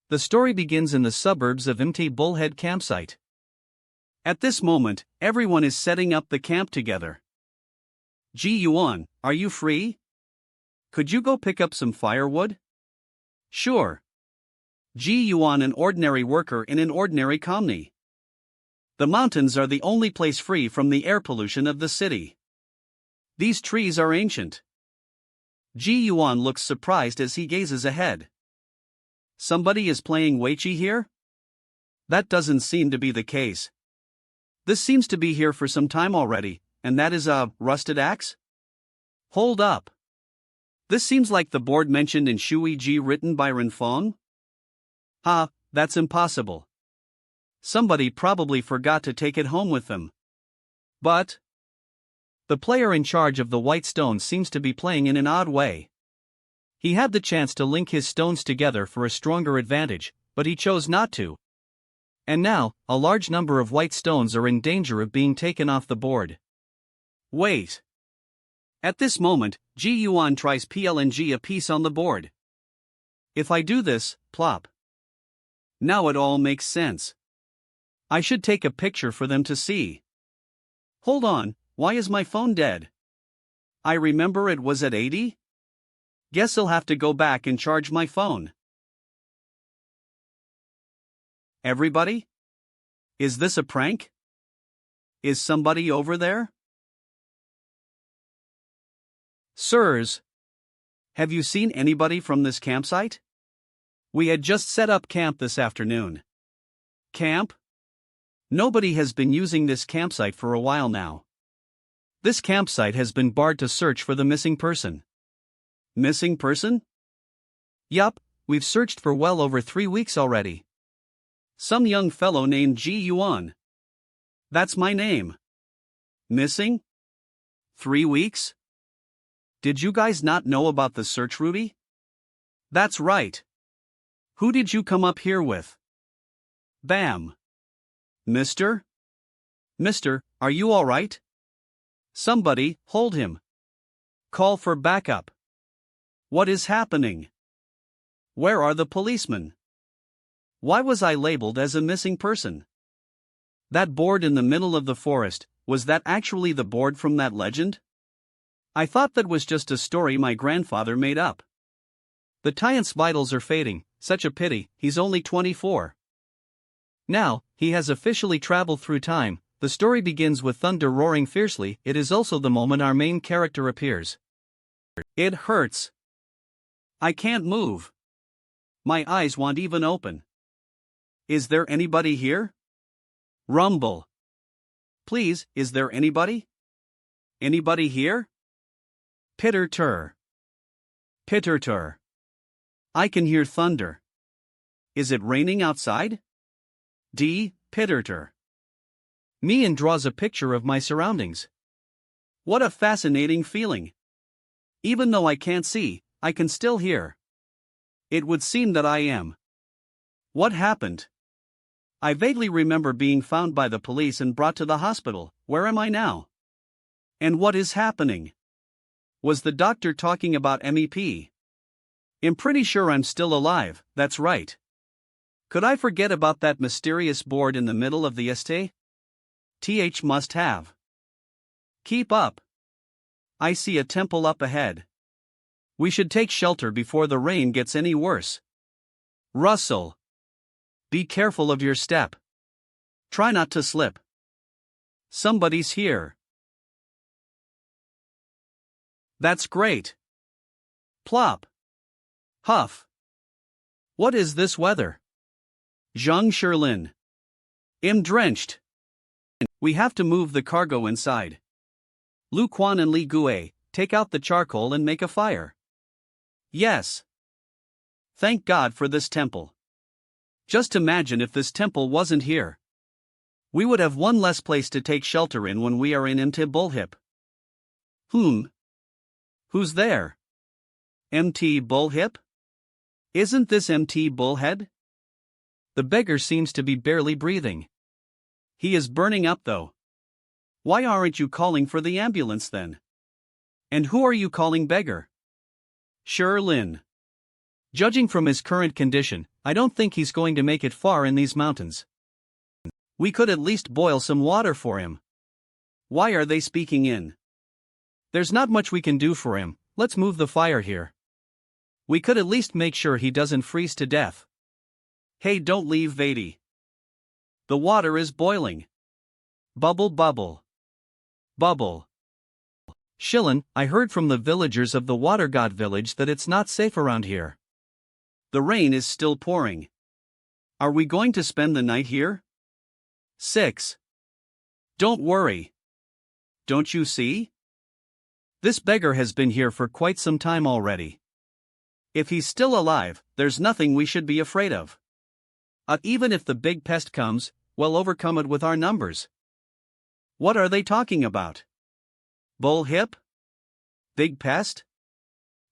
The story begins in the suburbs of Mt. Bullhead campsite. At this moment, everyone is setting up the camp together. Yuan, are you free? Could you go pick up some firewood? Sure. Yuan, an ordinary worker in an ordinary company. The mountains are the only place free from the air pollution of the city. These trees are ancient. Yuan looks surprised as he gazes ahead. Somebody is playing weiqi here? That doesn't seem to be the case. This seems to be here for some time already, and that is a rusted axe? Hold up. This seems like the board mentioned in Shui Ji written by Renfeng? Ha, that's impossible. Somebody probably forgot to take it home with them. But the player in charge of the white stones seems to be playing in an odd way. He had the chance to link his stones together for a stronger advantage, but he chose not to. And now, a large number of white stones are in danger of being taken off the board. Wait. At this moment, Yuan tries PLNG a piece on the board. If I do this, plop. Now it all makes sense. I should take a picture for them to see. Hold on, why is my phone dead? I remember it was at 80? Guess I'll have to go back and charge my phone. Everybody? Is this a prank? Is somebody over there? Sirs, have you seen anybody from this campsite? We had just set up camp this afternoon. Camp? Nobody has been using this campsite for a while now. This campsite has been barred to search for the missing person. Missing person? Yup, we've searched for well over 3 weeks already. Some young fellow named Yuan. That's my name. Missing? 3 weeks? Did you guys not know about the search, Ruby? That's right. Who did you come up here with? Bam. Mister? Mister, are you alright? Somebody, hold him. Call for backup. What is happening? Where are the policemen? Why was I labeled as a missing person? That board in the middle of the forest, was that actually the board from that legend? I thought that was just a story my grandfather made up. The giant's vitals are fading, such a pity, he's only 24. Now, he has officially traveled through time. The story begins with thunder roaring fiercely. It is also the moment our main character appears. It hurts. I can't move. My eyes won't even open. Is there anybody here? Rumble. Please, is there anybody? Anybody here? Pitter-tur. Pitter-tur. I can hear thunder. Is it raining outside? Pitter-tur. Mian draws a picture of my surroundings. What a fascinating feeling. Even though I can't see, I can still hear. It would seem that I am. What happened? I vaguely remember being found by the police and brought to the hospital. Where am I now? And what is happening? Was the doctor talking about MEP? I'm pretty sure I'm still alive, that's right. Could I forget about that mysterious board in the middle of the estate? Must have. Keep up. I see a temple up ahead. We should take shelter before the rain gets any worse. Russell. Be careful of your step. Try not to slip. Somebody's here. That's great. Plop. Huff. What is this weather? Zhang Sherlin. I'm drenched. We have to move the cargo inside. Lu Quan and Li Gue, take out the charcoal and make a fire. Yes. Thank God for this temple. Just imagine if this temple wasn't here. We would have one less place to take shelter in when we are in Mt. Bullhip. Who's there? Mt. Bullhip? Isn't this Mt. Bullhead? The beggar seems to be barely breathing. He is burning up though. Why aren't you calling for the ambulance then? And who are you calling beggar? Sherlin. Judging from his current condition, I don't think he's going to make it far in these mountains. We could at least boil some water for him. Why are they speaking in? There's not much we can do for him, let's move the fire here. We could at least make sure he doesn't freeze to death. Hey, don't leave, Vadi. The water is boiling. Bubble, bubble. Bubble. Shilin, I heard from the villagers of the water god village that it's not safe around here. The rain is still pouring. Are we going to spend the night here? 6. Don't worry. Don't you see? This beggar has been here for quite some time already. If he's still alive, there's nothing we should be afraid of. Even if the big pest comes, we'll overcome it with our numbers. What are they talking about? Bull hip? Big pest?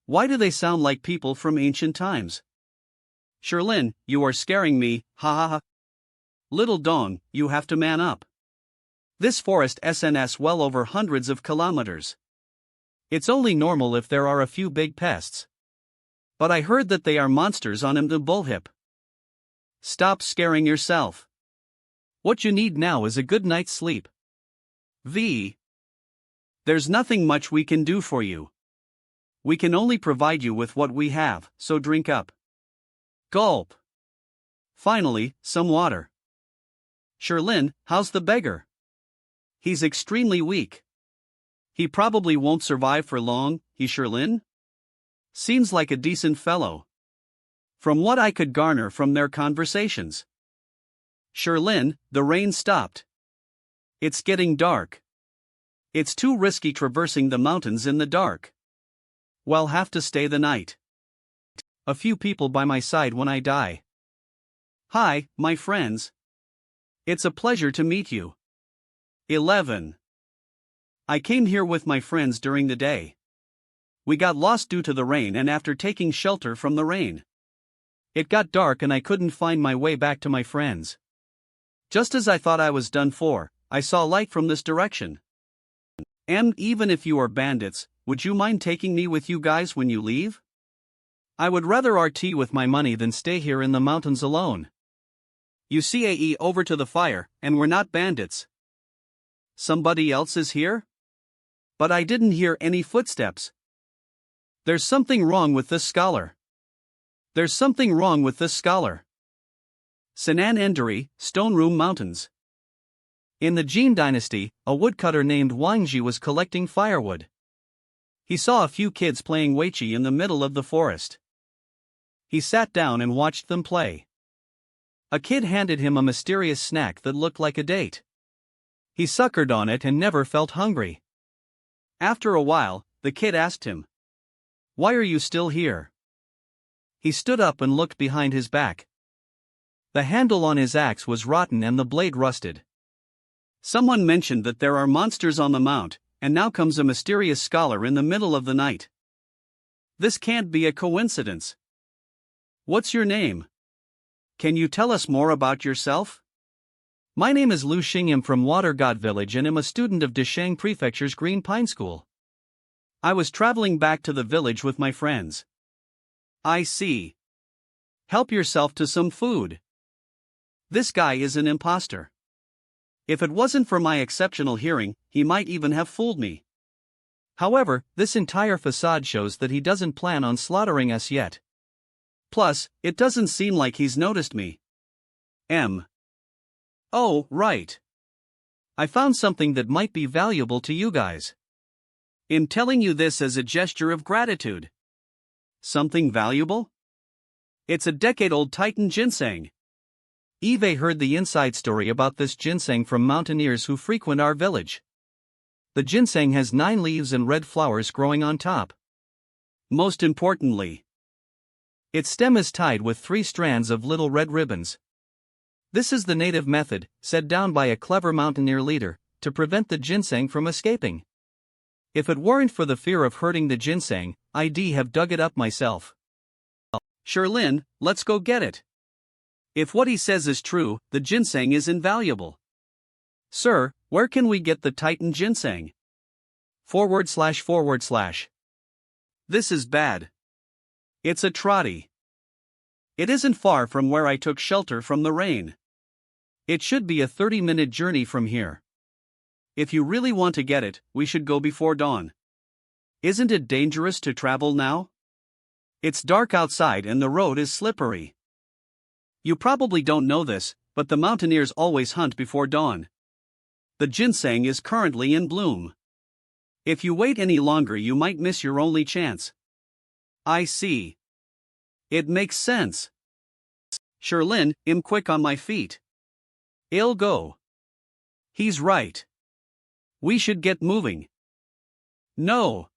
Why do they sound like people from ancient times? Sherlin, you are scaring me, ha ha ha. Little Dong, you have to man up. This forest SNS well over hundreds of kilometers. It's only normal if there are a few big pests. But I heard that they are monsters on the bullhip. Stop scaring yourself. What you need now is a good night's sleep. V. There's nothing much we can do for you. We can only provide you with what we have, so drink up. Gulp. Finally, some water. Sherlin, how's the beggar? He's extremely weak. He probably won't survive for long, he Sherlin? Seems like a decent fellow. From what I could garner from their conversations. Sherlin, the rain stopped. It's getting dark. It's too risky traversing the mountains in the dark. We'll have to stay the night. A few people by my side when I die. Hi, my friends. It's a pleasure to meet you. 11. I came here with my friends during the day. We got lost due to the rain, and after taking shelter from the rain, it got dark and I couldn't find my way back to my friends. Just as I thought I was done for, I saw light from this direction. And even if you are bandits, would you mind taking me with you guys when you leave? I would rather RT with my money than stay here in the mountains alone. You see AE over to the fire, and we're not bandits. Somebody else is here? But I didn't hear any footsteps. There's something wrong with this scholar. There's something wrong with this scholar. Sanan Endari, Stone Room Mountains. In the Jin dynasty, a woodcutter named Wangji was collecting firewood. He saw a few kids playing weiqi in the middle of the forest. He sat down and watched them play. A kid handed him a mysterious snack that looked like a date. He suckered on it and never felt hungry. After a while, the kid asked him, "Why are you still here?" He stood up and looked behind his back. The handle on his axe was rotten and the blade rusted. Someone mentioned that there are monsters on the mount, and now comes a mysterious scholar in the middle of the night. This can't be a coincidence. What's your name? Can you tell us more about yourself? My name is Lu Xingyam from Water God Village and am a student of Deshang Prefecture's Green Pine School. I was traveling back to the village with my friends. I see. Help yourself to some food. This guy is an imposter. If it wasn't for my exceptional hearing, he might even have fooled me. However, this entire facade shows that he doesn't plan on slaughtering us yet. Plus, it doesn't seem like he's noticed me. Oh, right. I found something that might be valuable to you guys. I'm telling you this as a gesture of gratitude. Something valuable? It's a decade-old Titan ginseng. Eve heard the inside story about this ginseng from mountaineers who frequent our village. The ginseng has 9 leaves and red flowers growing on top. Most importantly, its stem is tied with 3 strands of little red ribbons. This is the native method, set down by a clever mountaineer leader, to prevent the ginseng from escaping. If it weren't for the fear of hurting the ginseng, I'd have dug it up myself. Sherlin, let's go get it. If what he says is true, the ginseng is invaluable. Sir, where can we get the Titan ginseng? //. This is bad. It's a trotty. It isn't far from where I took shelter from the rain. It should be a 30-minute journey from here. If you really want to get it, we should go before dawn. Isn't it dangerous to travel now? It's dark outside and the road is slippery. You probably don't know this, but the mountaineers always hunt before dawn. The ginseng is currently in bloom. If you wait any longer, you might miss your only chance. I see. It makes sense. Sherlin, I'm quick on my feet. I'll go. He's right. We should get moving. No.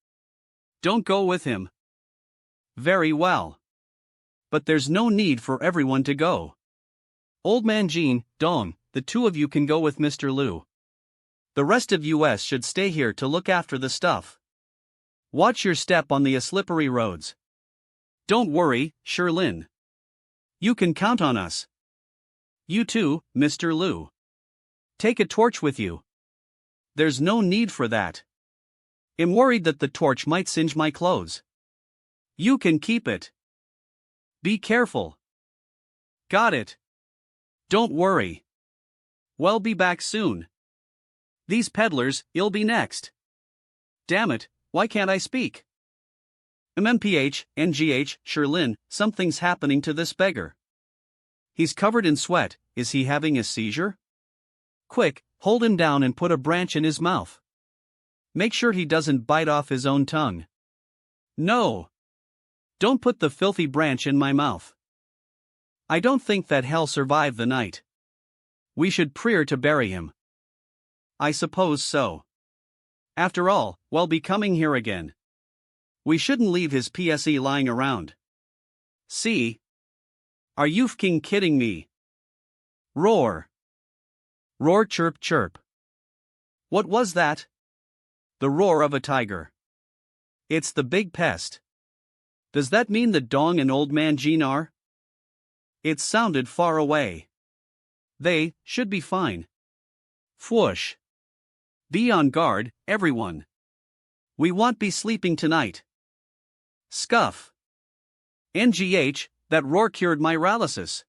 Don't go with him. Very well. But there's no need for everyone to go. Old Man Jean, Dong, the two of you can go with Mr. Liu. The rest of us should stay here to look after the stuff. Watch your step on the slippery roads. Don't worry, Sherlin. You can count on us. You too, Mr. Liu. Take a torch with you. There's no need for that. I'm worried that the torch might singe my clothes. You can keep it. Be careful. Got it. Don't worry. We'll be back soon. These peddlers, I'll be next. Damn it, why can't I speak? MMPH, NGH, Sherlin, something's happening to this beggar. He's covered in sweat, is he having a seizure? Quick, hold him down and put a branch in his mouth. Make sure he doesn't bite off his own tongue. No. Don't put the filthy branch in my mouth. I don't think that he'll survive the night. We should pray to bury him. I suppose so. After all, we'll be coming here again. We shouldn't leave his PSE lying around. See? Are you f***ing kidding me? Roar. Roar, chirp chirp. What was that? The roar of a tiger. It's the big pest. Does that mean that Dong and Old Man Jean are? It sounded far away. They should be fine. Whoosh. Be on guard, everyone. We won't be sleeping tonight. Scuff. NGH, that roar cured my paralysis.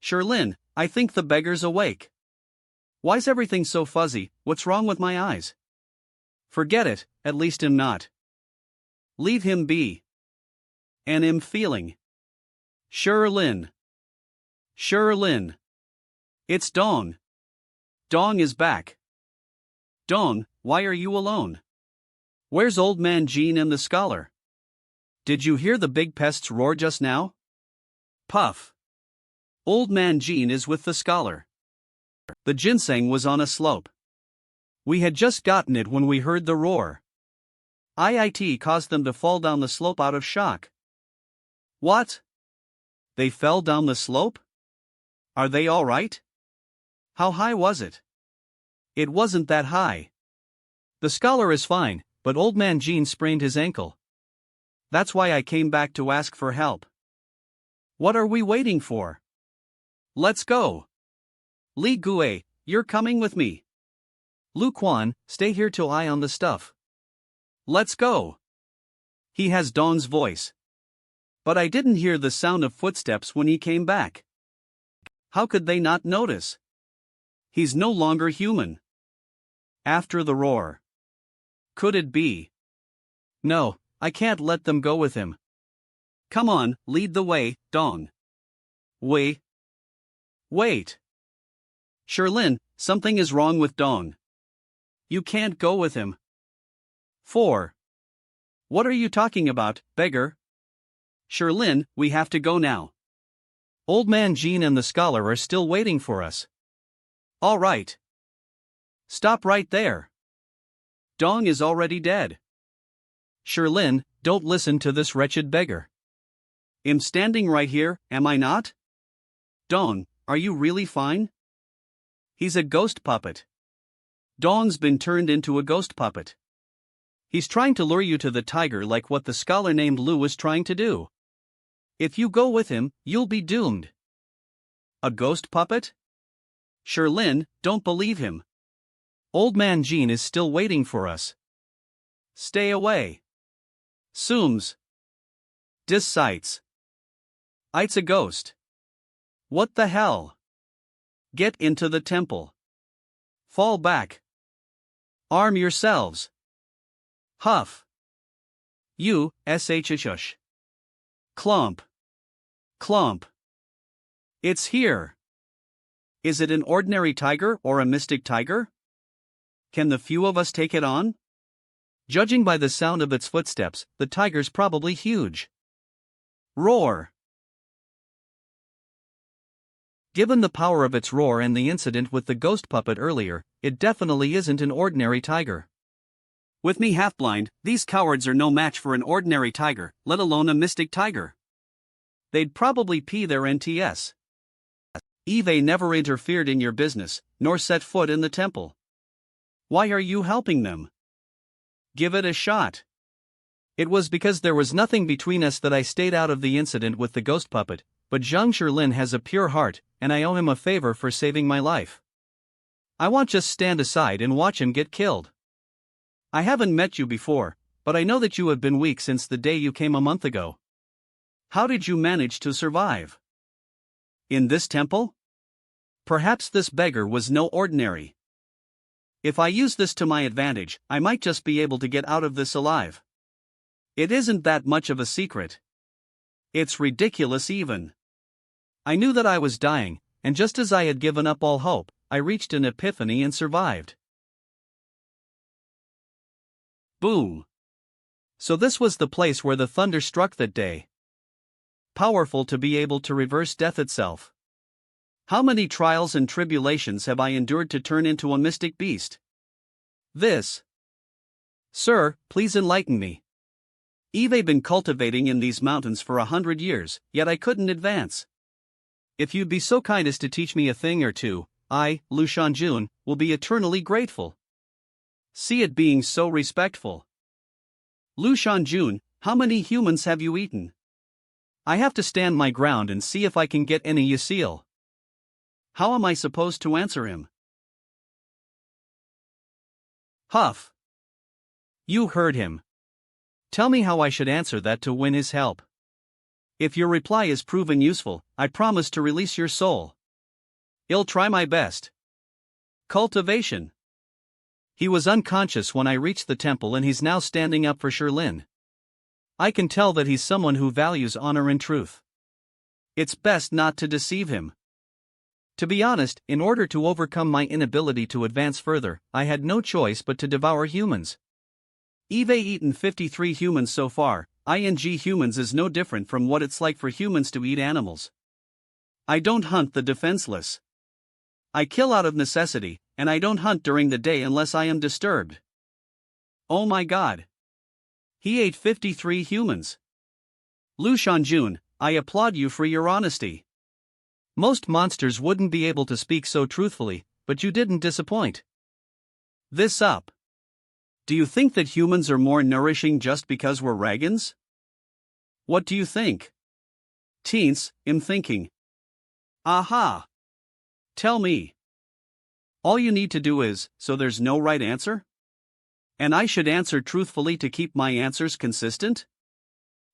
Sherlin, I think the beggar's awake. Why's everything so fuzzy? What's wrong with my eyes? Forget it, at least I'm not. Leave him be. And I'm feeling. Sherlin. Sherlin. It's Dong. Dong is back. Dong, why are you alone? Where's Old Man Jean and the scholar? Did you hear the big pest's roar just now? Puff. Old Man Jean is with the scholar. The ginseng was on a slope. We had just gotten it when we heard the roar. IT caused them to fall down the slope out of shock. What? They fell down the slope? Are they all right? How high was it? It wasn't that high. The scholar is fine, but Old Man Jean sprained his ankle. That's why I came back to ask for help. What are we waiting for? Let's go. Li Gue, you're coming with me. Lu Quan, stay here till I on the stuff. Let's go. He has Dong's voice. But I didn't hear the sound of footsteps when he came back. How could they not notice? He's no longer human. After the roar. Could it be? No, I can't let them go with him. Come on, lead the way, Dong. Wait. Sherlin, something is wrong with Dong. You can't go with him. 4. What are you talking about, beggar? Sherlin, we have to go now. Old Man Jean and the scholar are still waiting for us. All right. Stop right there. Dong is already dead. Sherlin, don't listen to this wretched beggar. I'm standing right here, am I not? Dong, are you really fine? He's a ghost puppet. Dong's been turned into a ghost puppet. He's trying to lure you to the tiger like what the scholar named Lu was trying to do. If you go with him, you'll be doomed. A ghost puppet? Sherlin, don't believe him. Old Man Jean is still waiting for us. Stay away. Sooms. Dis sights. It's a ghost. What the hell? Get into the temple. Fall back. Arm yourselves. Huff. You, shh. Clump. Clump. It's here. Is it an ordinary tiger or a mystic tiger? Can the few of us take it on? Judging by the sound of its footsteps, the tiger's probably huge. Roar. Given the power of its roar and the incident with the ghost puppet earlier, it definitely isn't an ordinary tiger. With me half-blind, these cowards are no match for an ordinary tiger, let alone a mystic tiger. They'd probably pee their NTS. Eve never interfered in your business, nor set foot in the temple. Why are you helping them? Give it a shot. It was because there was nothing between us that I stayed out of the incident with the ghost puppet, but Zhang Shilin has a pure heart, and I owe him a favor for saving my life. I won't just stand aside and watch him get killed. I haven't met you before, but I know that you have been weak since the day you came a month ago. How did you manage to survive? In this temple? Perhaps this beggar was no ordinary. If I use this to my advantage, I might just be able to get out of this alive. It isn't that much of a secret. It's ridiculous even. I knew that I was dying, and just as I had given up all hope, I reached an epiphany and survived. Boom. So this was the place where the thunder struck that day. Powerful to be able to reverse death itself. How many trials and tribulations have I endured to turn into a mystic beast? This. Sir, please enlighten me. I've been cultivating in these mountains for 100 years, yet I couldn't advance. If you'd be so kind as to teach me a thing or two, I, Lu Shanjun, will be eternally grateful. See it being so respectful. Lu Shanjun, how many humans have you eaten? I have to stand my ground and see if I can get any Yusil. How am I supposed to answer him? Huff. You heard him. Tell me how I should answer that to win his help. If your reply is proven useful, I promise to release your soul. I'll try my best. Cultivation. He was unconscious when I reached the temple and he's now standing up for Shirlin. I can tell that he's someone who values honor and truth. It's best not to deceive him. To be honest, in order to overcome my inability to advance further, I had no choice but to devour humans. I've eaten 53 humans so far. Humans is no different from what it's like for humans to eat animals. I don't hunt the defenseless. I kill out of necessity, and I don't hunt during the day unless I am disturbed. Oh my god. He ate 53 humans. Lu Shanjun, I applaud you for your honesty. Most monsters wouldn't be able to speak so truthfully, but you didn't disappoint. This up. Do you think that humans are more nourishing just because we're Ragans? What do you think? Teens, I'm thinking. Aha! Tell me. All you need to do is, so there's no right answer? And I should answer truthfully to keep my answers consistent?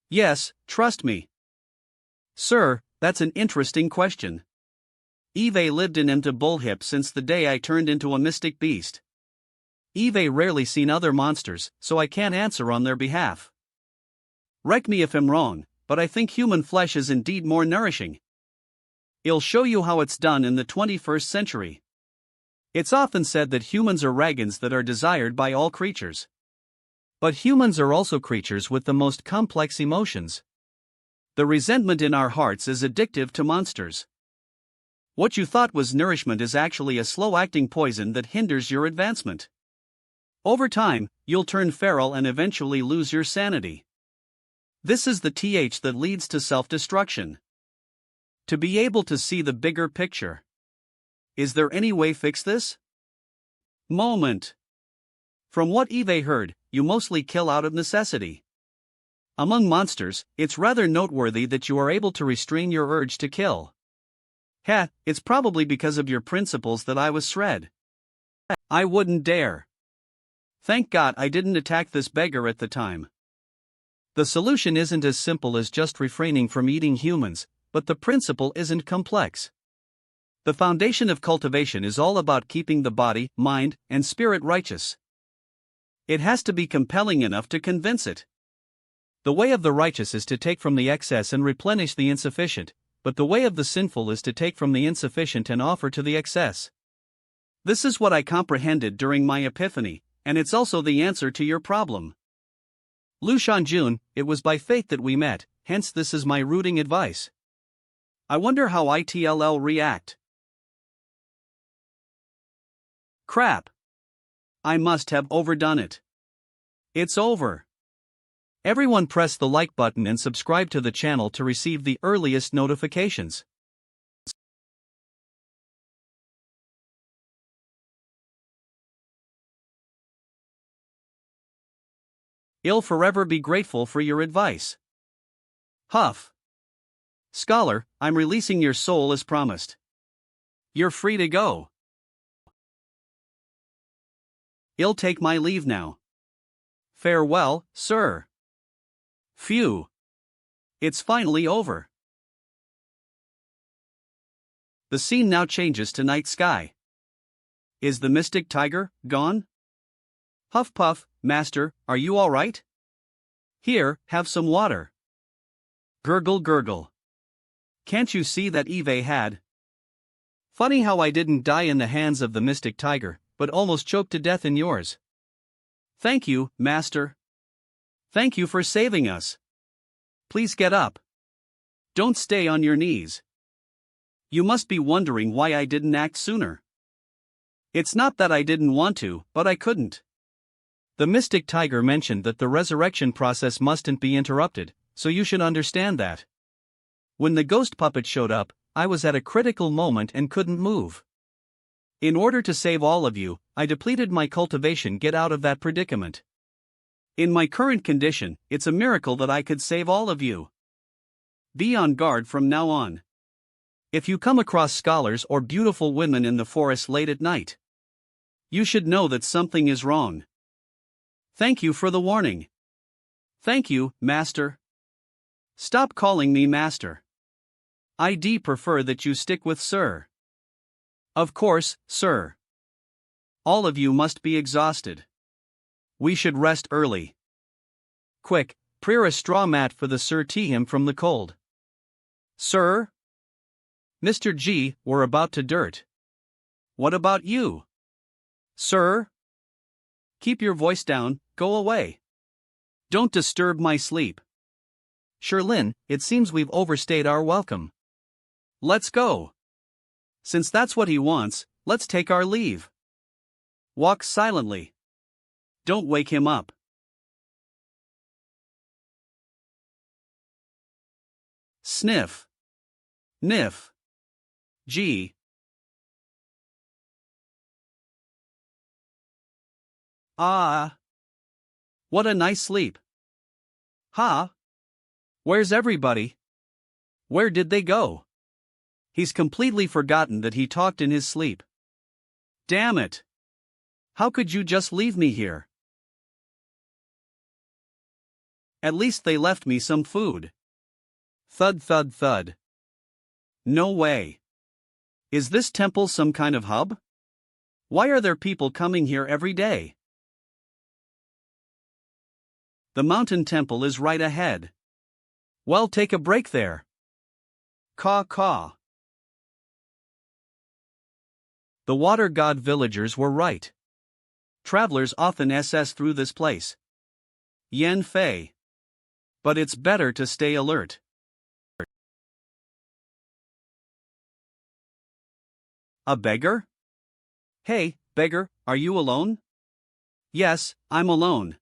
Yes, trust me. Sir, that's an interesting question. I've lived in empty bullhip since the day I turned into a mystic beast. I've rarely seen other monsters, so I can't answer on their behalf. Wreck me if I'm wrong, but I think human flesh is indeed more nourishing. I'll show you how it's done in the 21st century. It's often said that humans are Ragans that are desired by all creatures. But humans are also creatures with the most complex emotions. The resentment in our hearts is addictive to monsters. What you thought was nourishment is actually a slow-acting poison that hinders your advancement. Over time, you'll turn feral and eventually lose your sanity. This is the th that leads to self-destruction. To be able to see the bigger picture. Is there any way fix this? Moment. From what I've heard, you mostly kill out of necessity. Among monsters, it's rather noteworthy that you are able to restrain your urge to kill. Heh, it's probably because of your principles that I was shred. I wouldn't dare. Thank God I didn't attack this beggar at the time. The solution isn't as simple as just refraining from eating humans, but the principle isn't complex. The foundation of cultivation is all about keeping the body, mind, and spirit righteous. It has to be compelling enough to convince it. The way of the righteous is to take from the excess and replenish the insufficient, but the way of the sinful is to take from the insufficient and offer to the excess. This is what I comprehended during my epiphany, and it's also the answer to your problem. Lu Shanjun, it was by fate that we met, hence this is my rooting advice. I wonder how ITLL react. Crap. I must have overdone it. It's over. Everyone press the like button and subscribe to the channel to receive the earliest notifications. I'll forever be grateful for your advice. Huff. Scholar, I'm releasing your soul as promised. You're free to go. I'll take my leave now. Farewell, sir. Phew. It's finally over. The scene now changes to night sky. Is the mystic tiger gone? Huff puff, master, are you all right? Here, have some water. Gurgle gurgle. Can't you see that Eve had? Funny how I didn't die in the hands of the mystic tiger, but almost choked to death in yours. Thank you, master. Thank you for saving us. Please get up. Don't stay on your knees. You must be wondering why I didn't act sooner. It's not that I didn't want to, but I couldn't. The mystic tiger mentioned that the resurrection process mustn't be interrupted, so you should understand that. When the ghost puppet showed up, I was at a critical moment and couldn't move. In order to save all of you, I depleted my cultivation. Get out of that predicament. In my current condition, it's a miracle that I could save all of you. Be on guard from now on. If you come across scholars or beautiful women in the forest late at night, you should know that something is wrong. Thank you for the warning. Thank you, master. Stop calling me master. I'd prefer that you stick with sir. Of course, sir. All of you must be exhausted. We should rest early. Quick, prepare a straw mat for the sir. Tee him from the cold. Sir? Mr. G, we're about to dirt. What about you? Sir? Keep your voice down, go away. Don't disturb my sleep. Sherlin, it seems we've overstayed our welcome. Let's go. Since that's what he wants, let's take our leave. Walk silently. Don't wake him up. Sniff. Niff. G. Ah. What a nice sleep. Ha. Where's everybody? Where did they go? He's completely forgotten that he talked in his sleep. Damn it. How could you just leave me here? At least they left me some food. Thud thud thud. No way. Is this temple some kind of hub? Why are there people coming here every day? The mountain temple is right ahead. Well, take a break there. Caw caw. The water god villagers were right. Travelers often SS through this place. Yen Fei. But it's better to stay alert. A beggar? Hey, beggar, are you alone? Yes, I'm alone.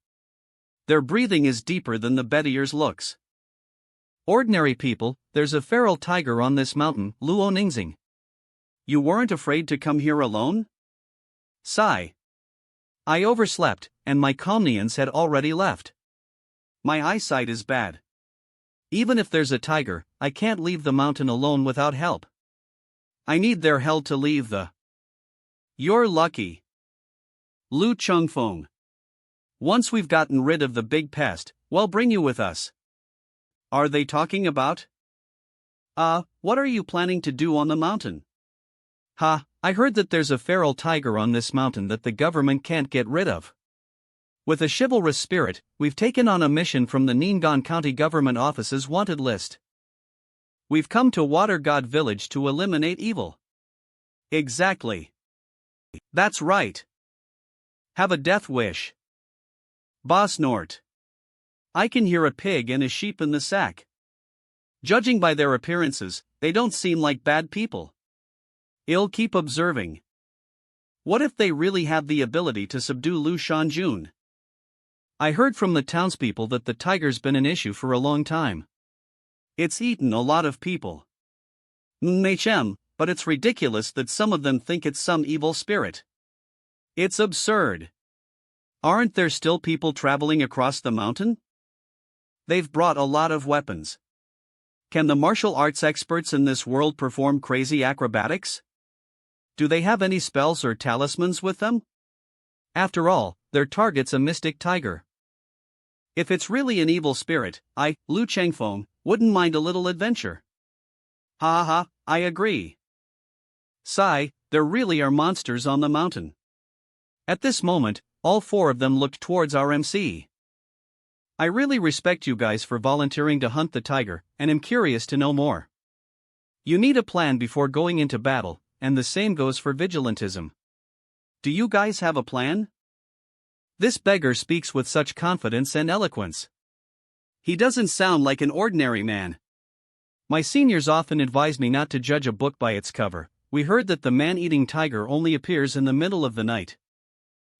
Their breathing is deeper than the beggars' looks. Ordinary people, there's a feral tiger on this mountain, Luo Ningxing. You weren't afraid to come here alone? Sigh. I overslept, and my Comnians had already left. My eyesight is bad. Even if there's a tiger, I can't leave the mountain alone without help. I need their help to leave the. You're lucky. Lu Chungfeng. Once we've gotten rid of the big pest, we'll bring you with us. Are they talking about? What are you planning to do on the mountain? I heard that there's a feral tiger on this mountain that the government can't get rid of. With a chivalrous spirit, we've taken on a mission from the Ningan County Government Office's wanted list. We've come to Water God Village to eliminate evil. Exactly. That's right. Have a death wish. Boss Nort. I can hear a pig and a sheep in the sack. Judging by their appearances, they don't seem like bad people. I'll keep observing. What if they really have the ability to subdue Lu Shanjun? I heard from the townspeople that the tiger's been an issue for a long time. It's eaten a lot of people. But it's ridiculous that some of them think it's some evil spirit. It's absurd. Aren't there still people traveling across the mountain? They've brought a lot of weapons. Can the martial arts experts in this world perform crazy acrobatics? Do they have any spells or talismans with them? After all, their target's a mystic tiger. If it's really an evil spirit, Lu Chengfeng, wouldn't mind a little adventure. I agree. There really are monsters on the mountain. At this moment, all four of them looked towards our MC. I really respect you guys for volunteering to hunt the tiger, and am curious to know more. You need a plan before going into battle, and the same goes for vigilantism. Do you guys have a plan? This beggar speaks with such confidence and eloquence. He doesn't sound like an ordinary man. My seniors often advise me not to judge a book by its cover. We heard that the man-eating tiger only appears in the middle of the night.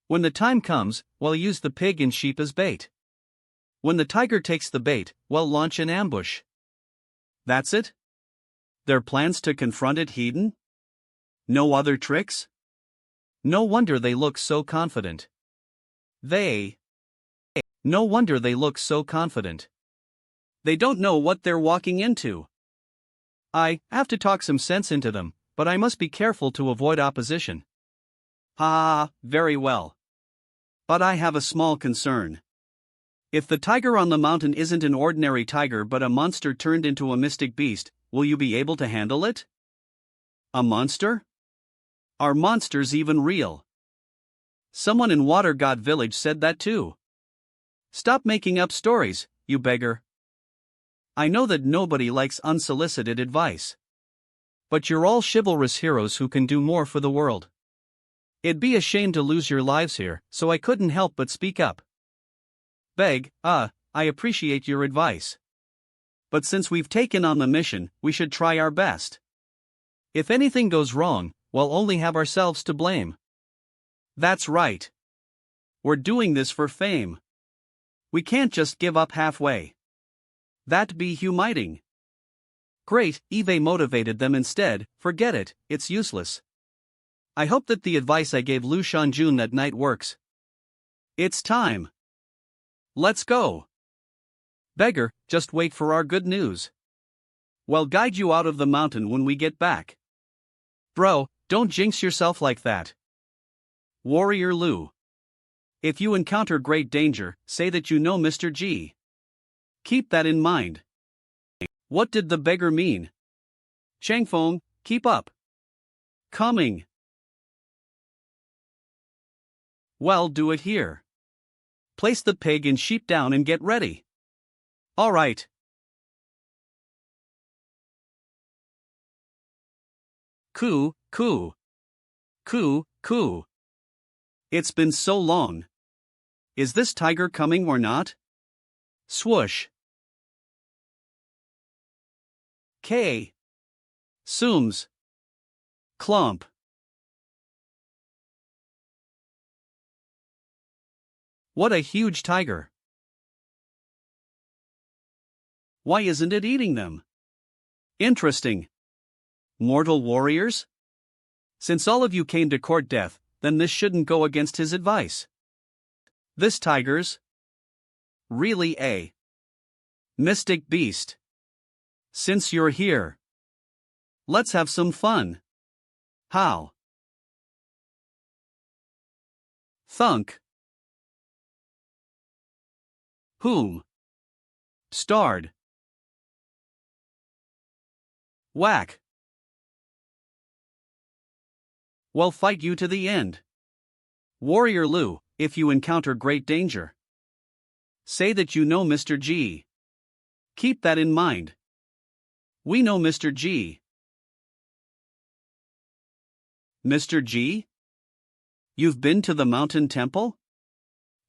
When the time comes, we'll use the pig and sheep as bait. When the tiger takes the bait, we'll launch an ambush. That's it? Their plans to confront it hidden? No other tricks? No wonder they look so confident. No wonder they look so confident. They don't know what they're walking into. I have to talk some sense into them, but I must be careful to avoid opposition. Very well. But I have a small concern. If the tiger on the mountain isn't an ordinary tiger but a monster turned into a mystic beast, will you be able to handle it? A monster? Are monsters even real? Someone in Water God Village said that too. Stop making up stories, you beggar. I know that nobody likes unsolicited advice. But you're all chivalrous heroes who can do more for the world. It'd be a shame to lose your lives here, so I couldn't help but speak up. I appreciate your advice. But since we've taken on the mission, we should try our best. If anything goes wrong, we'll only have ourselves to blame. That's right. We're doing this for fame. We can't just give up halfway. That'd be humiliating. Great, Eve motivated them instead. Forget it, it's useless. I hope that the advice I gave Lu Shanjun that night works. It's time. Let's go. Beggar, just wait for our good news. We'll guide you out of the mountain when we get back. Bro, don't jinx yourself like that. Warrior Lu. If you encounter great danger, say that you know Mr. G. Keep that in mind. What did the beggar mean? Changfeng, keep up. Coming. Well, do it here. Place the pig and sheep down and get ready. All right. Coo, coo. Coo, coo. It's been so long. Is this tiger coming or not? Swoosh. K. Sooms. Clump. What a huge tiger. Why isn't it eating them? Interesting. Mortal warriors? Since all of you came to court death, then this shouldn't go against his advice. This tiger's really a mystic beast. Since you're here, let's have some fun. How? Thunk. Whom? Starred. Whack! Well, fight you to the end. Warrior Lu, if you encounter great danger, say that you know Mr. G. Keep that in mind. We know Mr. G. Mr. G? You've been to the mountain temple?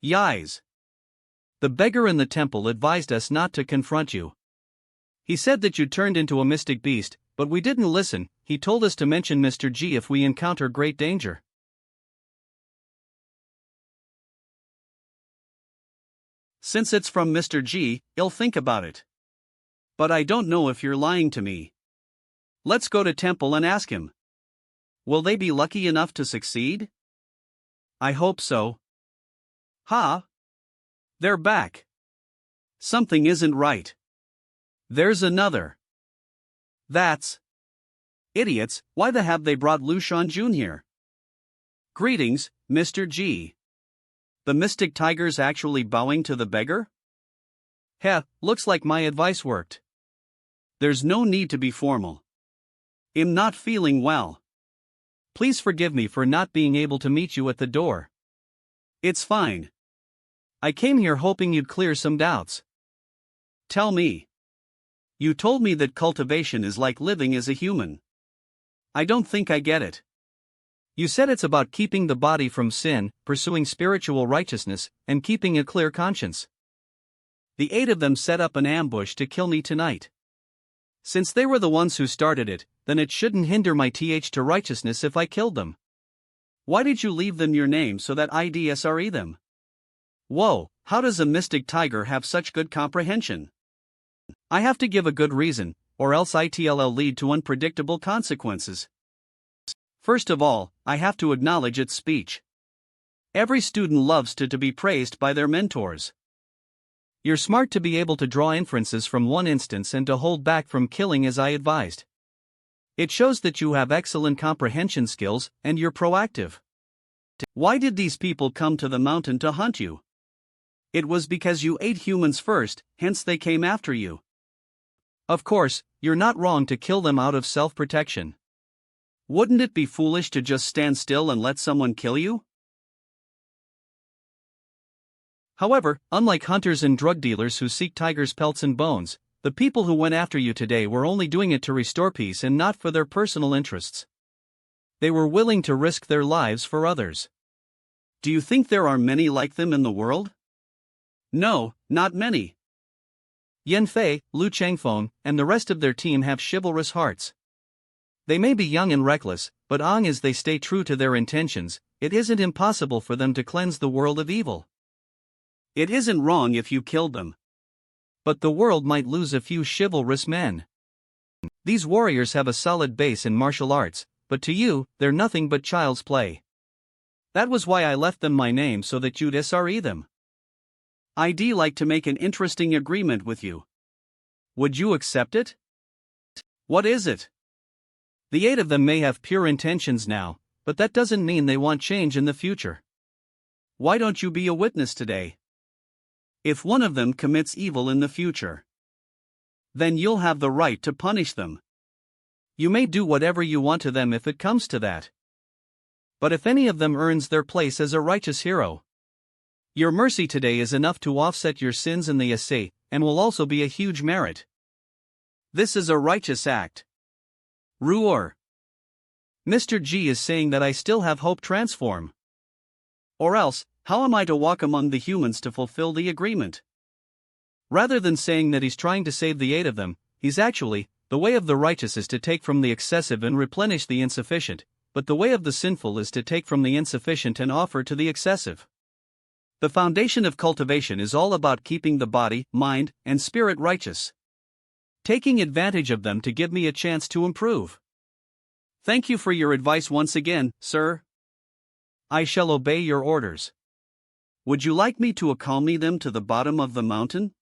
Yais. The beggar in the temple advised us not to confront you. He said that you turned into a mystic beast, but we didn't listen. He told us to mention Mr. G if we encounter great danger. Since it's from Mr. G, I'll think about it. But I don't know if you're lying to me. Let's go to temple and ask him. Will they be lucky enough to succeed? I hope so. Ha! They're back. Something isn't right. There's another. That's... Idiots, why the have they brought Lu Shanjun here? Greetings, Mr. G. The mystic tiger's actually bowing to the beggar? Heh, looks like my advice worked. There's no need to be formal. I'm not feeling well. Please forgive me for not being able to meet you at the door. It's fine. I came here hoping you'd clear some doubts. Tell me. You told me that cultivation is like living as a human. I don't think I get it. You said it's about keeping the body from sin, pursuing spiritual righteousness, and keeping a clear conscience. The 8 of them set up an ambush to kill me tonight. Since they were the ones who started it, then it shouldn't hinder my th to righteousness if I killed them. Why did you leave them your name so that I'd SRE them? Whoa, how does a mystic tiger have such good comprehension? I have to give a good reason, or else it'll lead to unpredictable consequences. First of all, I have to acknowledge its speech. Every student loves to be praised by their mentors. You're smart to be able to draw inferences from one instance and to hold back from killing as I advised. It shows that you have excellent comprehension skills and you're proactive. Why did these people come to the mountain to hunt you? It was because you ate humans first, hence they came after you. Of course, you're not wrong to kill them out of self-protection. Wouldn't it be foolish to just stand still and let someone kill you? However, unlike hunters and drug dealers who seek tigers' pelts and bones, the people who went after you today were only doing it to restore peace and not for their personal interests. They were willing to risk their lives for others. Do you think there are many like them in the world? No, not many. Yan Fei, Lu Changfeng, and the rest of their team have chivalrous hearts. They may be young and reckless, but as they stay true to their intentions, it isn't impossible for them to cleanse the world of evil. It isn't wrong if you killed them. But the world might lose a few chivalrous men. These warriors have a solid base in martial arts, but to you, they're nothing but child's play. That was why I left them my name so that you'd SRE them. I'd like to make an interesting agreement with you. Would you accept it? What is it? The 8 of them may have pure intentions now, but that doesn't mean they want change in the future. Why don't you be a witness today? If one of them commits evil in the future, then you'll have the right to punish them. You may do whatever you want to them if it comes to that. But if any of them earns their place as a righteous hero, your mercy today is enough to offset your sins in the essay, and will also be a huge merit. This is a righteous act. Ruor. Mr. G is saying that I still have hope transform. Or else, how am I to walk among the humans to fulfill the agreement? Rather than saying that he's trying to save the 8 of them, he's actually, the way of the righteous is to take from the excessive and replenish the insufficient, but the way of the sinful is to take from the insufficient and offer to the excessive. The foundation of cultivation is all about keeping the body, mind, and spirit righteous. Taking advantage of them to give me a chance to improve. Thank you for your advice once again, sir. I shall obey your orders. Would you like me to accompany them to the bottom of the mountain?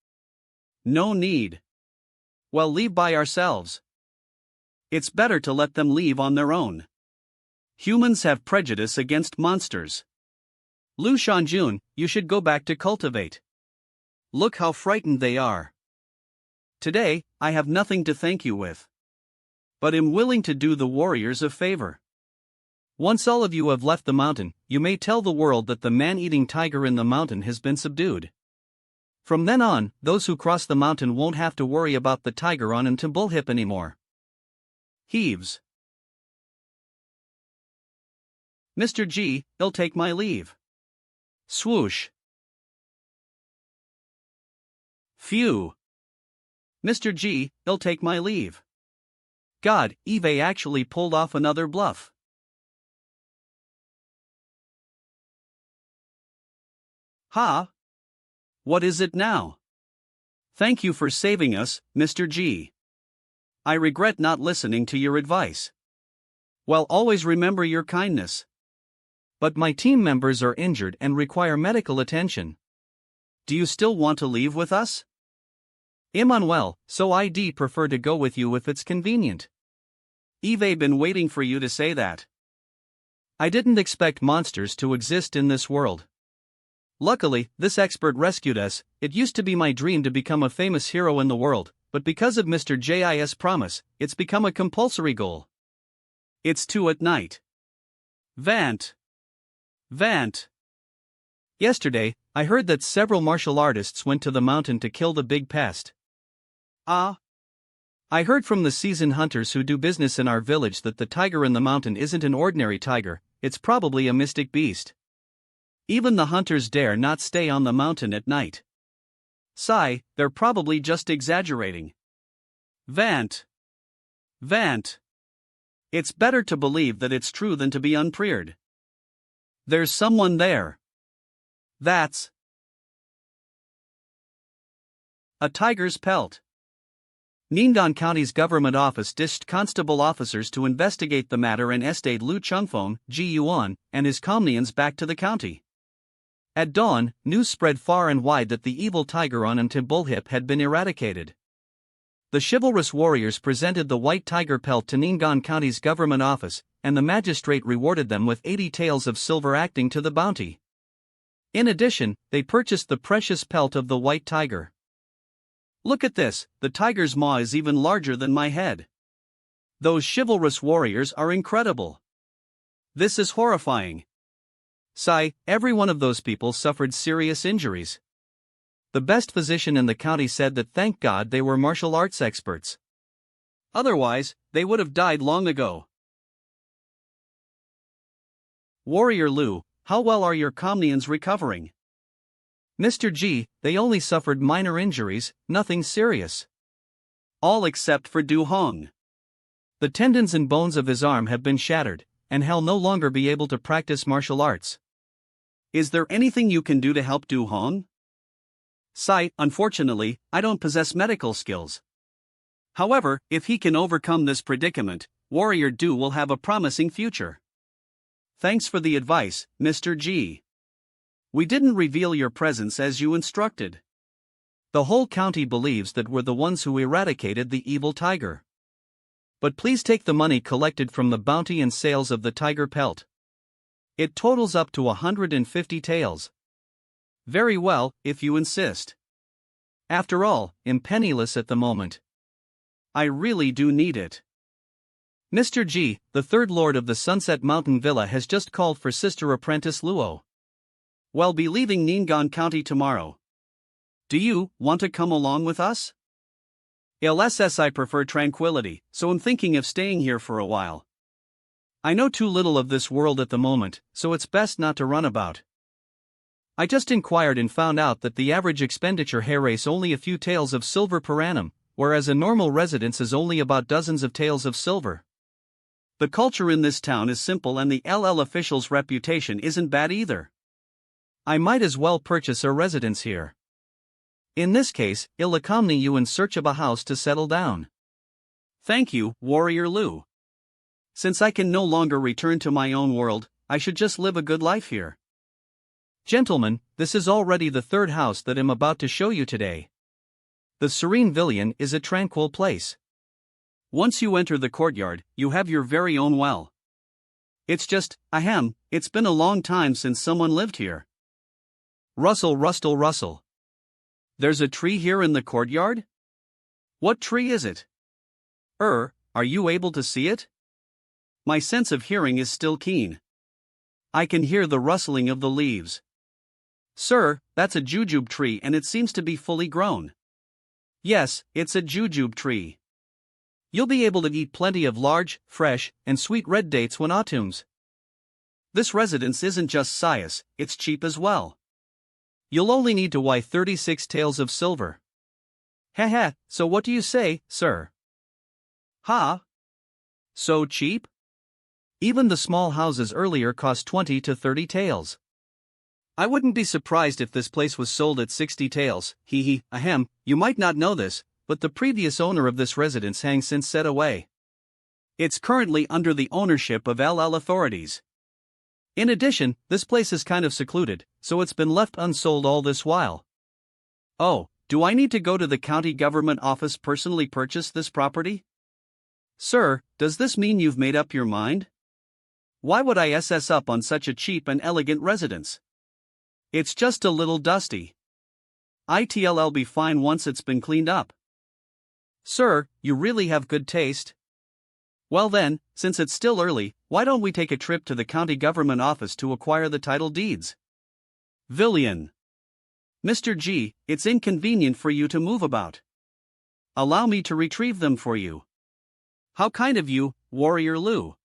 No need. Well, leave by ourselves. It's better to let them leave on their own. Humans have prejudice against monsters. Lu Shanjun, you should go back to cultivate. Look how frightened they are. Today, I have nothing to thank you with. but am willing to do the warriors a favor. Once all of you have left the mountain, you may tell the world that the man-eating tiger in the mountain has been subdued. From then on, those who cross the mountain won't have to worry about the tiger on Invincible anymore. Heaves. Mr. G, I'll take my leave. Swoosh. Phew. Mr. G, I'll take my leave. God, Eve actually pulled off another bluff. Ha! What is it now? Thank you for saving us, Mr. G. I regret not listening to your advice. Well, always remember your kindness. But my team members are injured and require medical attention. Do you still want to leave with us? I'm unwell, so I'd prefer to go with you if it's convenient. Eve been waiting for you to say that. I didn't expect monsters to exist in this world. Luckily, this expert rescued us. It used to be my dream to become a famous hero in the world, but because of Mr. J's promise, it's become a compulsory goal. It's 2 at night. Vant. Yesterday, I heard that several martial artists went to the mountain to kill the big pest. I heard from the seasoned hunters who do business in our village that the tiger in the mountain isn't an ordinary tiger, it's probably a mystic beast. Even the hunters dare not stay on the mountain at night. Sigh, they're probably just exaggerating. Vant. It's better to believe that it's true than to be unprepared. There's someone there. That's a tiger's pelt. Ning'an County's government office dispatched constable officers to investigate the matter and estate Lu Chengfeng, Yuan, and his companions back to the county. At dawn, news spread far and wide that the evil tiger on Invincible had been eradicated. The chivalrous warriors presented the white tiger pelt to Ning'an County's government office, and the magistrate rewarded them with 80 taels of silver adding to the bounty. In addition, they purchased the precious pelt of the white tiger. Look at this, the tiger's maw is even larger than my head. Those chivalrous warriors are incredible. This is horrifying. Sigh, every one of those people suffered serious injuries. The best physician in the county said that thank God they were martial arts experts. Otherwise, they would have died long ago. Warrior Lu, how well are your companions recovering? Mr. G, they only suffered minor injuries, nothing serious. All except for Du Hong. The tendons and bones of his arm have been shattered, and he'll no longer be able to practice martial arts. Is there anything you can do to help Du Hong? Sigh, unfortunately, I don't possess medical skills. However, if he can overcome this predicament, Warrior Du will have a promising future. Thanks for the advice, Mr. G. We didn't reveal your presence as you instructed. The whole county believes that we're the ones who eradicated the evil tiger. But please take the money collected from the bounty and sales of the tiger pelt. It totals up to 150 taels. Very well, if you insist. After all, I'm penniless at the moment. I really do need it. Mr. G, the third lord of the Sunset Mountain Villa has just called for Sister Apprentice Luo. We'll be leaving Ning'an County tomorrow. Do you want to come along with us? LSS, I prefer tranquility, so I'm thinking of staying here for a while. I know too little of this world at the moment, so it's best not to run about. I just inquired and found out that the average expenditure here is only a few taels of silver per annum, whereas a normal residence is only about dozens of taels of silver. The culture in this town is simple and the LL official's reputation isn't bad either. I might as well purchase a residence here. In this case, I'll accompany you in search of a house to settle down. Thank you, Warrior Lu. Since I can no longer return to my own world, I should just live a good life here. Gentlemen, this is already the third house that I'm about to show you today. The Serene Villian is a tranquil place. Once you enter the courtyard, you have your very own well. It's just, it's been a long time since someone lived here. Rustle, rustle, rustle. There's a tree here in the courtyard? What tree is it? Are you able to see it? My sense of hearing is still keen. I can hear the rustling of the leaves. Sir, that's a jujube tree and it seems to be fully grown. Yes, it's a jujube tree. You'll be able to eat plenty of large, fresh, and sweet red dates when autumns. This residence isn't just size, it's cheap as well. You'll only need to buy 36 taels of silver. Haha, so what do you say, sir? Ha? So cheap? Even the small houses earlier cost 20 to 30 taels. I wouldn't be surprised if this place was sold at 60 taels, hee. Ahem, you might not know this, but the previous owner of this residence has since set away. It's currently under the ownership of LL authorities. In addition, this place is kind of secluded, so it's been left unsold all this while. Oh, do I need to go to the county government office personally purchase this property? Sir, does this mean you've made up your mind? Why would I SS up on such a cheap and elegant residence? It's just a little dusty. It'll be fine once it's been cleaned up. Sir, you really have good taste. Well then, since it's still early, why don't we take a trip to the county government office to acquire the title deeds? Villian. Mr. G, it's inconvenient for you to move about. Allow me to retrieve them for you. How kind of you, Warrior Lu.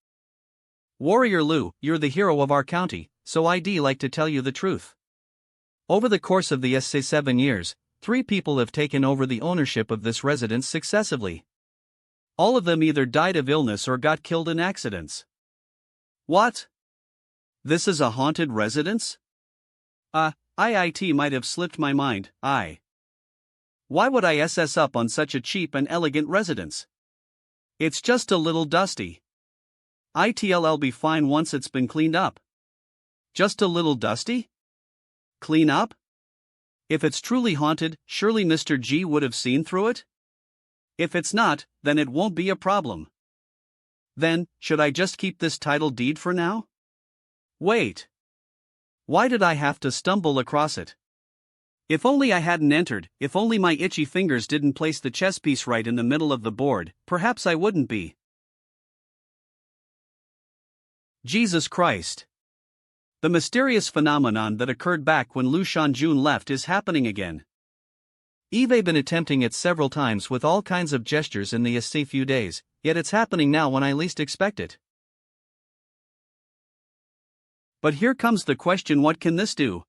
Warrior Lu, you're the hero of our county, so I'd like to tell you the truth. Over the course of the 7 years, 3 people have taken over the ownership of this residence successively. All of them either died of illness or got killed in accidents. What? This is a haunted residence? It might have slipped my mind, Why would I SS up on such a cheap and elegant residence? It's just a little dusty. It'll be fine once it's been cleaned up. Just a little dusty? Clean up? If it's truly haunted, surely Mr. G would have seen through it? If it's not, then it won't be a problem. Then, should I just keep this title deed for now? Wait. Why did I have to stumble across it? If only I hadn't entered, if only my itchy fingers didn't place the chess piece right in the middle of the board, perhaps I wouldn't be. Jesus Christ. The mysterious phenomenon that occurred back when Lu Shanjun left is happening again. I've been attempting it several times with all kinds of gestures in the few days, yet it's happening now when I least expect it. But here comes the question, what can this do?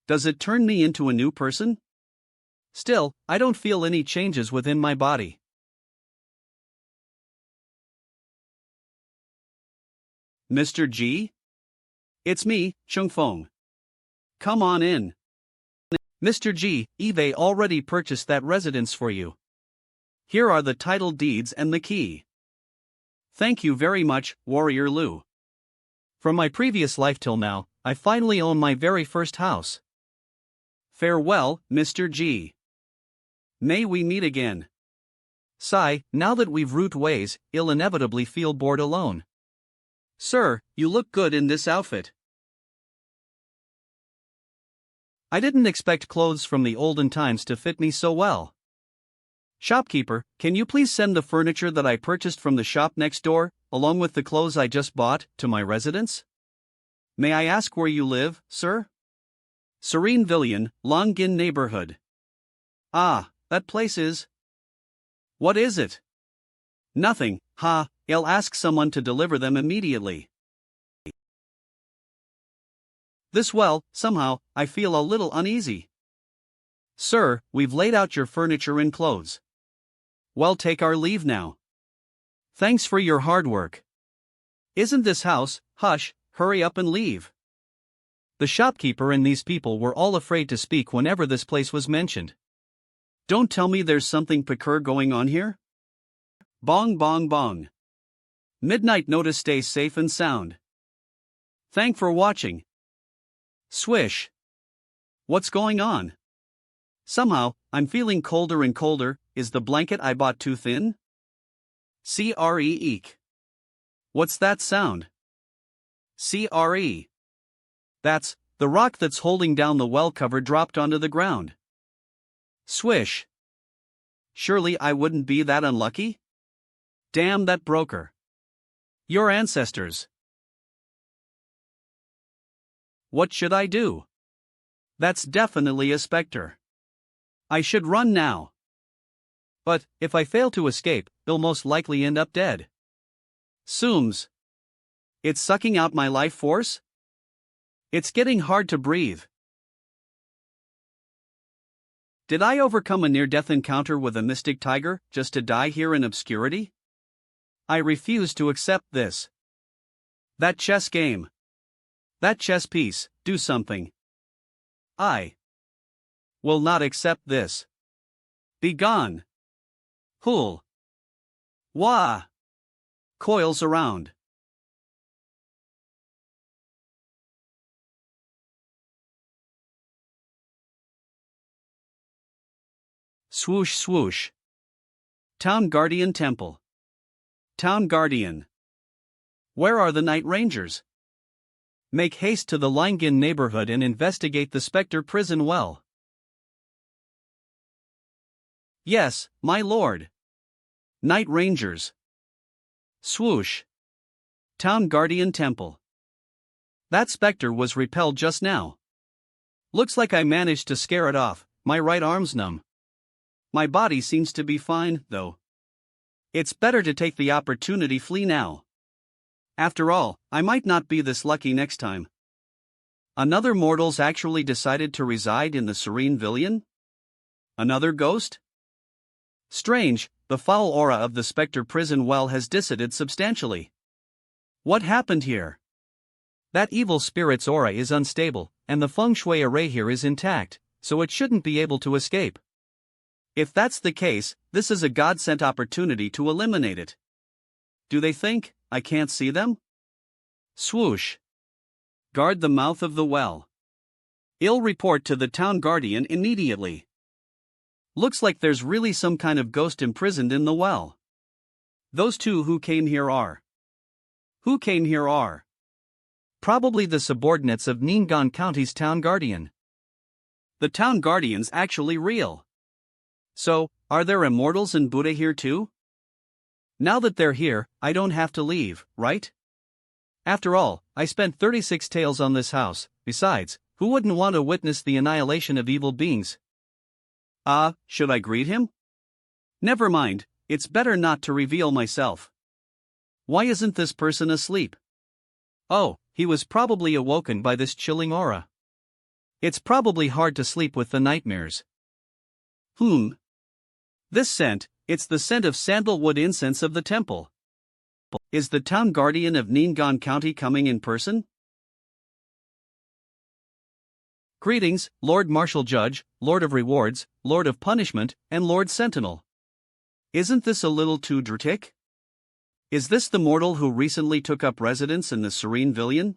Does it turn me into a new person? Still, I don't feel any changes within my body. Mr. G? It's me, Chungfeng. Come on in. Mr. G, I've already purchased that residence for you. Here are the title deeds and the key. Thank you very much, Warrior Lu. From my previous life till now, I finally own my very first house. Farewell, Mr. G. May we meet again. Sigh, now that we've root ways, I'll inevitably feel bored alone. Sir, you look good in this outfit. I didn't expect clothes from the olden times to fit me so well. Shopkeeper, can you please send the furniture that I purchased from the shop next door, along with the clothes I just bought, to my residence? May I ask where you live, sir? Serene Villian, Longin neighborhood. Ah, that place is... What is it? Nothing, I'll ask someone to deliver them immediately. Somehow, I feel a little uneasy. Sir, we've laid out your furniture and clothes. Well, take our leave now. Thanks for your hard work. Isn't this house? Hush, hurry up and leave. The shopkeeper and these people were all afraid to speak whenever this place was mentioned. Don't tell me there's something peculiar going on here? Bong bong bong. Midnight notice, stay safe and sound. Thank for watching. Swish. What's going on? Somehow, I'm feeling colder and colder. Is the blanket I bought too thin? Eek. What's that sound? That's the rock that's holding down the well cover dropped onto the ground. Swish. Surely I wouldn't be that unlucky? Damn that broker. Your ancestors. What should I do? That's definitely a specter. I should run now. But, if I fail to escape, they'll most likely end up dead. Zooms. It's sucking out my life force? It's getting hard to breathe. Did I overcome a near-death encounter with a mystic tiger, just to die here in obscurity? I refuse to accept this. That chess game. That chess piece, do something. I will not accept this. Be gone. Hool. Wah. Coils around. Swoosh swoosh. Town Guardian Temple. Town Guardian. Where are the Night Rangers? Make haste to the Lingin neighborhood and investigate the Spectre prison well. Yes, my lord. Night Rangers. Swoosh. Town Guardian Temple. That specter was repelled just now. Looks like I managed to scare it off, my right arm's numb. My body seems to be fine, though. It's better to take the opportunity flee now. After all, I might not be this lucky next time. Another mortal's actually decided to reside in the serene Villian? Another ghost? Strange, the foul aura of the Spectre prison well has dissipated substantially. What happened here? That evil spirit's aura is unstable, and the feng shui array here is intact, so it shouldn't be able to escape. If that's the case, this is a God-sent opportunity to eliminate it. Do they think I can't see them? Swoosh. Guard the mouth of the well. I'll report to the town guardian immediately. Looks like there's really some kind of ghost imprisoned in the well. Those two who came here are. Who came here are? Probably the subordinates of Ningan County's town guardian. The town guardian's actually real. So, are there immortals and Buddha here too? Now that they're here, I don't have to leave, right? After all, I spent 36 taels on this house. Besides, who wouldn't want to witness the annihilation of evil beings? Should I greet him? Never mind, it's better not to reveal myself. Why isn't this person asleep? Oh, he was probably awoken by this chilling aura. It's probably hard to sleep with the nightmares. This scent, it's the scent of sandalwood incense of the temple. Is the town guardian of Ningan County coming in person? Greetings, Lord Martial Judge, Lord of Rewards, Lord of Punishment, and Lord Sentinel. Isn't this a little too dramatic? Is this the mortal who recently took up residence in the serene Villian?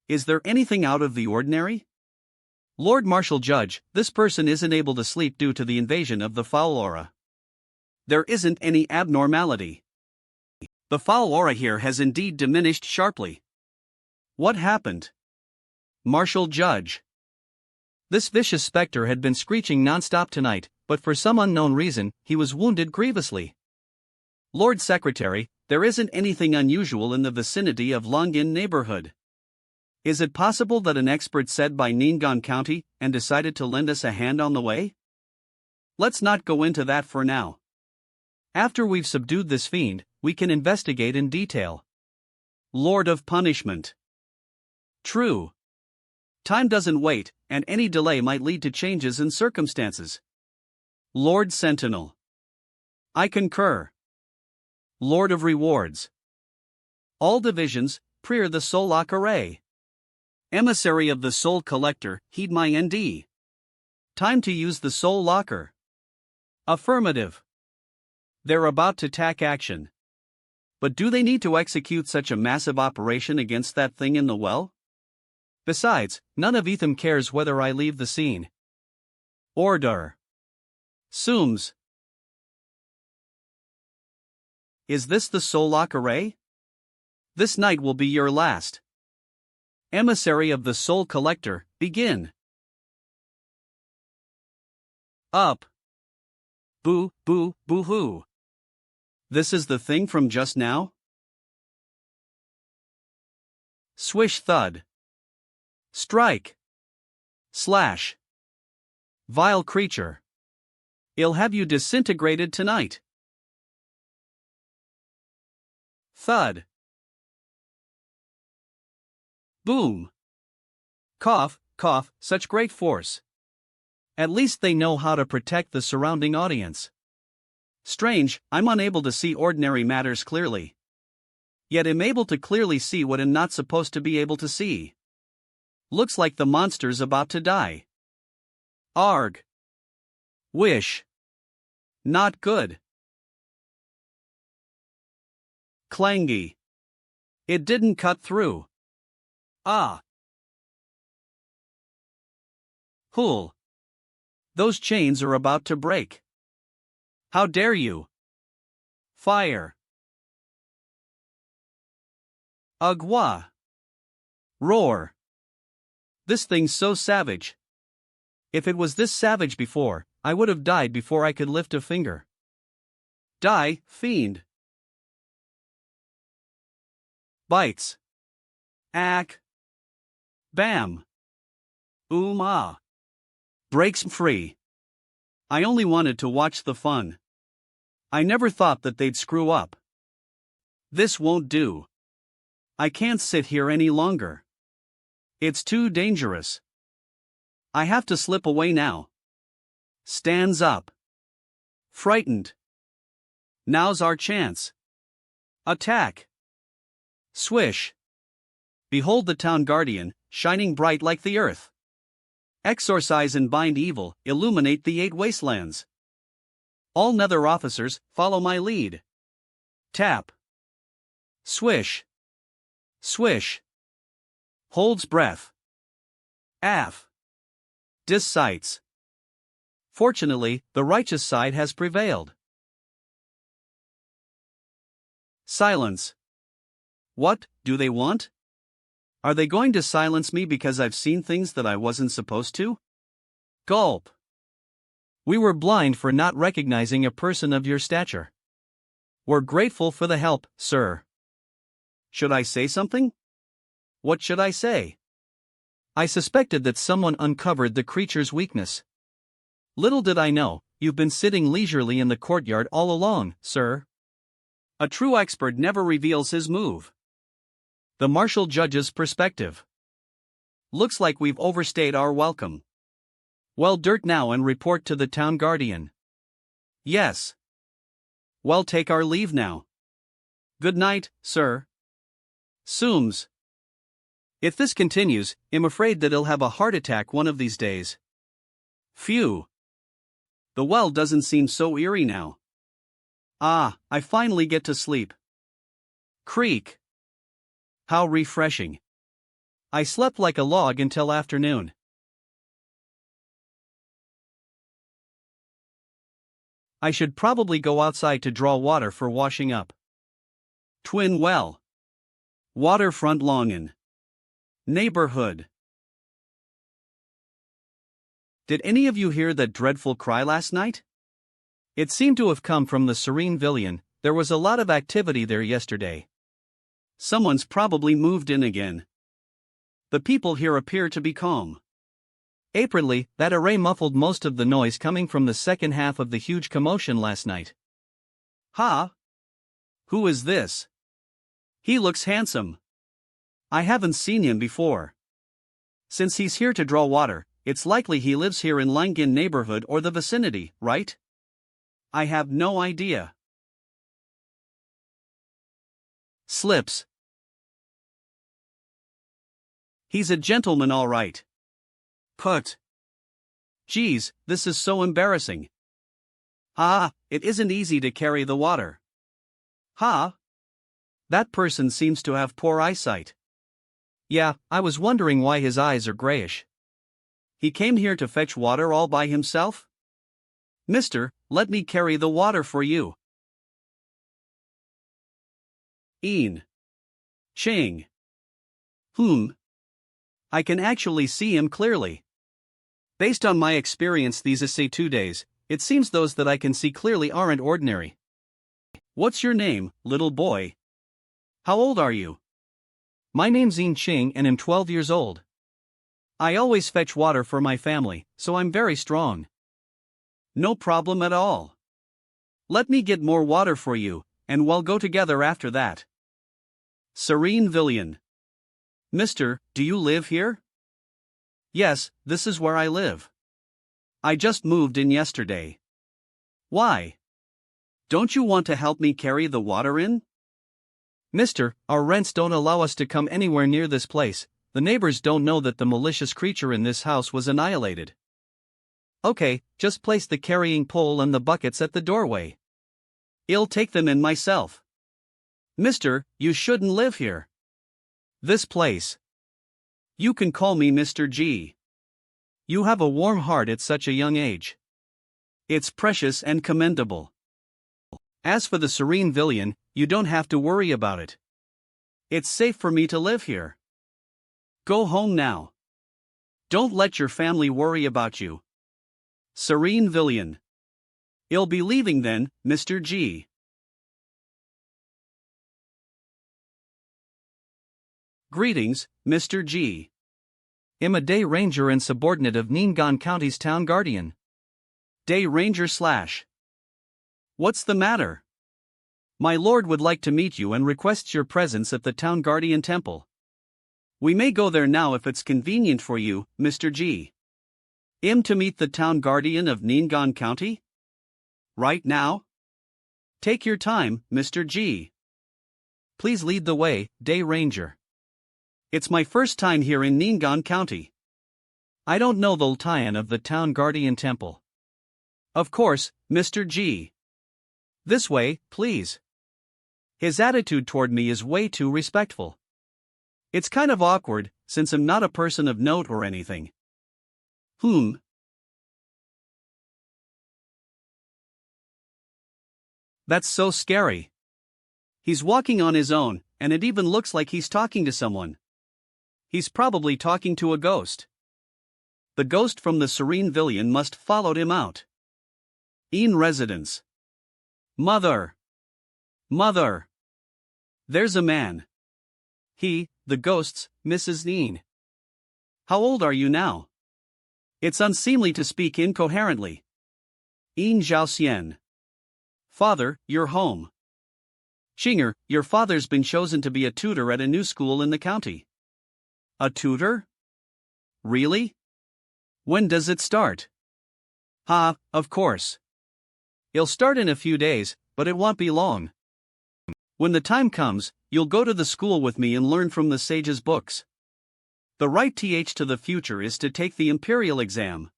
Is there anything out of the ordinary? Lord Martial Judge, this person isn't able to sleep due to the invasion of the foul aura. There isn't any abnormality. The foul aura here has indeed diminished sharply. What happened? Martial Judge. This vicious specter had been screeching non-stop tonight, but for some unknown reason, he was wounded grievously. Lord Secretary, there isn't anything unusual in the vicinity of Longin neighborhood. Is it possible that an expert said by Ningan County and decided to lend us a hand on the way? Let's not go into that for now. After we've subdued this fiend, we can investigate in detail. Lord of Punishment. True. Time doesn't wait, and any delay might lead to changes in circumstances. Lord Sentinel. I concur. Lord of Rewards. All divisions, prior the Soul Lock Array. Emissary of the Soul Collector, heed my ND. Time to use the Soul Locker. Affirmative. They're about to take action. But do they need to execute such a massive operation against that thing in the well? Besides, none of Etham cares whether I leave the scene. Order. Sooms. Is this the Soul Lock Array? This night will be your last. Emissary of the Soul Collector, begin. Up. Boo, boo, boo-hoo. This is the thing from just now? Swish thud. Strike. Slash. Vile creature. I'll have you disintegrated tonight. Thud. Boom. Cough, cough, such great force. At least they know how to protect the surrounding audience. Strange, I'm unable to see ordinary matters clearly. Yet am able to clearly see what I'm not supposed to be able to see. Looks like the monster's about to die. Arg. Wish. Not good. Clangy. It didn't cut through. Ah. Hool. Those chains are about to break. How dare you? Fire. Ugwa. Roar. This thing's so savage. If it was this savage before, I would have died before I could lift a finger. Die, fiend. Bites. Ack. Bam. Ah. Breaks free. I only wanted to watch the fun. I never thought that they'd screw up. This won't do. I can't sit here any longer. It's too dangerous. I have to slip away now. Stands up. Frightened. Now's our chance. Attack. Swish. Behold the town guardian, shining bright like the earth. Exorcise and bind evil, illuminate the 8 wastelands. All nether officers, follow my lead. Tap. Swish. Swish. Holds breath. Aff. Discites. Fortunately, the righteous side has prevailed. Silence. What do they want? Are they going to silence me because I've seen things that I wasn't supposed to? Gulp. We were blind for not recognizing a person of your stature. We're grateful for the help, sir. Should I say something? What should I say? I suspected that someone uncovered the creature's weakness. Little did I know, you've been sitting leisurely in the courtyard all along, sir. A true expert never reveals his move. The martial judge's perspective. Looks like we've overstayed our welcome. Well, dirt now and report to the town guardian. Yes. Well, take our leave now. Good night, sir. Sooms. If this continues, I'm afraid that he'll have a heart attack one of these days. Phew. The well doesn't seem so eerie now. Ah, I finally get to sleep. Creak. How refreshing. I slept like a log until afternoon. I should probably go outside to draw water for washing up. Twin well. Waterfront longin'. Neighborhood. Did any of you hear that dreadful cry last night? It seemed to have come from the serene Villian. There was a lot of activity there yesterday. Someone's probably moved in again. The people here appear to be calm. Apparently, that array muffled most of the noise coming from the second half of the huge commotion last night. Ha! Who is this? He looks handsome. I haven't seen him before. Since he's here to draw water, it's likely he lives here in Langin neighborhood or the vicinity, right? I have no idea. Slips. He's a gentleman all right. Put. Geez, this is so embarrassing. Ah, it isn't easy to carry the water. Ha! That person seems to have poor eyesight. Yeah, I was wondering why his eyes are grayish. He came here to fetch water all by himself? Mister, let me carry the water for you. Een. Ching. I can actually see him clearly. Based on my experience these 2 days, it seems those that I can see clearly aren't ordinary. What's your name, little boy? How old are you? My name's Yin Ching and I'm 12 years old. I always fetch water for my family, so I'm very strong. No problem at all. Let me get more water for you, and we'll go together after that. Serene Villian. Mister, do you live here? Yes, this is where I live. I just moved in yesterday. Why? Don't you want to help me carry the water in? Mister, our rents don't allow us to come anywhere near this place. The neighbors don't know that the malicious creature in this house was annihilated. Okay, just place the carrying pole and the buckets at the doorway. I'll take them in myself. Mister, you shouldn't live here. This place. You can call me Mr. G. You have a warm heart at such a young age. It's precious and commendable. As for the Serene Villian, you don't have to worry about it. It's safe for me to live here. Go home now. Don't let your family worry about you. Serene Villian. I'll be leaving then, Mr. G. Greetings, Mr. G. I'm a day ranger and subordinate of Ningan County's town guardian. Day ranger / What's the matter? My lord would like to meet you and requests your presence at the town guardian temple. We may go there now if it's convenient for you, Mr. G. To meet the town guardian of Ningan County? Right now? Take your time, Mr. G. Please lead the way, Day Ranger. It's my first time here in Ningan County. I don't know the tie-in of the town guardian temple. Of course, Mr. G. This way, please. His attitude toward me is way too respectful. It's kind of awkward, since I'm not a person of note or anything. That's so scary. He's walking on his own, and it even looks like he's talking to someone. He's probably talking to a ghost. The ghost from the Serene Villian must followed him out. In residence. Mother! Mother! There's a man. He, the ghost's, Mrs. Neen. How old are you now? It's unseemly to speak incoherently. In Zhaoxian. Father, you're home. Chinger, your father's been chosen to be a tutor at a new school in the county. A tutor? Really? When does it start? Of course. It'll start in a few days, but it won't be long. When the time comes, you'll go to the school with me and learn from the sage's books. The right to the future is to take the imperial exam.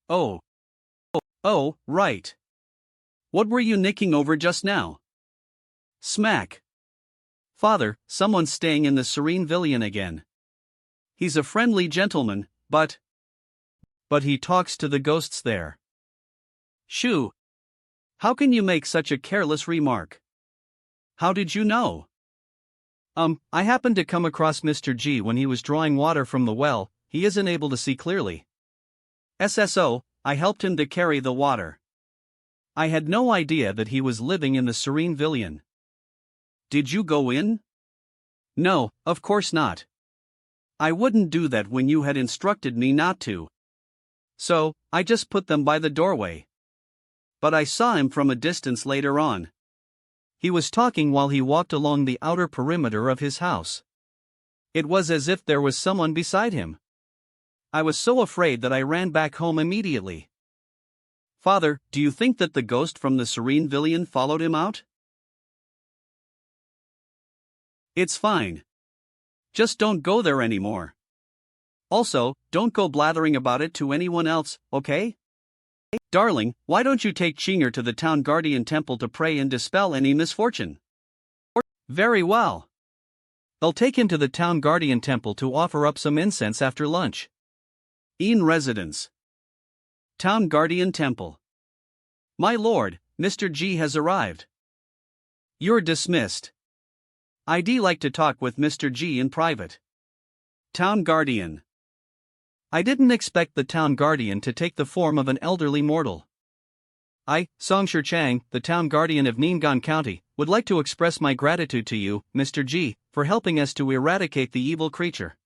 Oh, right. What were you nicking over just now? Smack. Father, someone's staying in the Serene Villian again. He's a friendly gentleman, but he talks to the ghosts there. Shoo. How can you make such a careless remark? How did you know? I happened to come across Mr. G when he was drawing water from the well. He isn't able to see clearly. SSO, I helped him to carry the water. I had no idea that he was living in the Serene Villian. Did you go in? No, of course not. I wouldn't do that when you had instructed me not to. So, I just put them by the doorway. But I saw him from a distance later on. He was talking while he walked along the outer perimeter of his house. It was as if there was someone beside him. I was so afraid that I ran back home immediately. Father, do you think that the ghost from the Serene Villian followed him out? It's fine. Just don't go there anymore. Also, don't go blathering about it to anyone else, okay? Darling, why don't you take Chinger to the town guardian temple to pray and dispel any misfortune? Very well. They'll take him to the town guardian temple to offer up some incense after lunch. In residence. Town guardian temple. My lord, Mr. G has arrived. You're dismissed. I'd like to talk with Mr. G in private. Town guardian. I didn't expect the town guardian to take the form of an elderly mortal. I, Songshir Chang, the town guardian of Ning'an County, would like to express my gratitude to you, Mr. G, for helping us to eradicate the evil creature.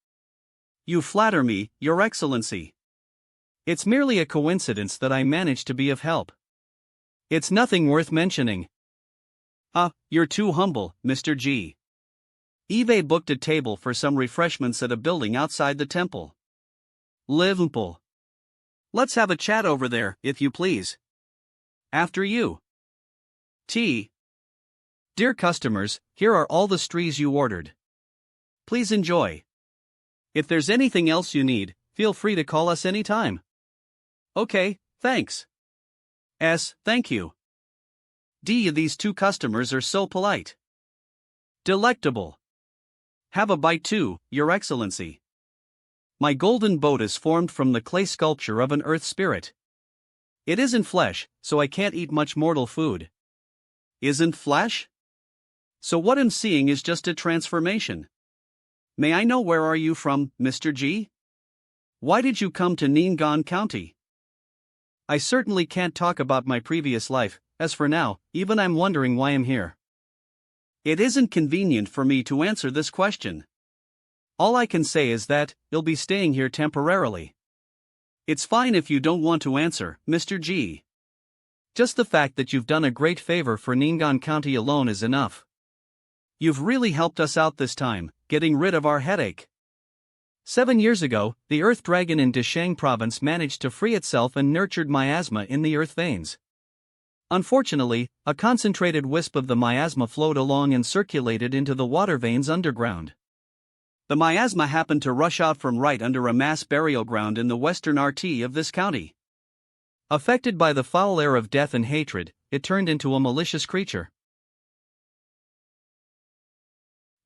You flatter me, Your Excellency. It's merely a coincidence that I managed to be of help. It's nothing worth mentioning. You're too humble, Mr. G. Eve booked a table for some refreshments at a building outside the temple. Liverpool. Let's have a chat over there, if you please. After you. T. Dear customers, here are all the strees you ordered. Please enjoy. If there's anything else you need, feel free to call us anytime. Okay, thanks. S. Thank you. D. These two customers are so polite. Delectable. Have a bite too, Your Excellency. My golden boat is formed from the clay sculpture of an earth spirit. It isn't flesh, so I can't eat much mortal food. Isn't flesh? So what I'm seeing is just a transformation. May I know where are you from, Mr. G? Why did you come to Ning'an County? I certainly can't talk about my previous life. As for now, even I'm wondering why I'm here. It isn't convenient for me to answer this question. All I can say is that you'll be staying here temporarily. It's fine if you don't want to answer, Mr. G. Just the fact that you've done a great favor for Ning'an County alone is enough. You've really helped us out this time, getting rid of our headache. 7 years ago, the Earth Dragon in Desheng Province managed to free itself and nurtured miasma in the earth veins. Unfortunately, a concentrated wisp of the miasma flowed along and circulated into the water veins underground. The miasma happened to rush out from right under a mass burial ground in the western RT of this county. Affected by the foul air of death and hatred, it turned into a malicious creature.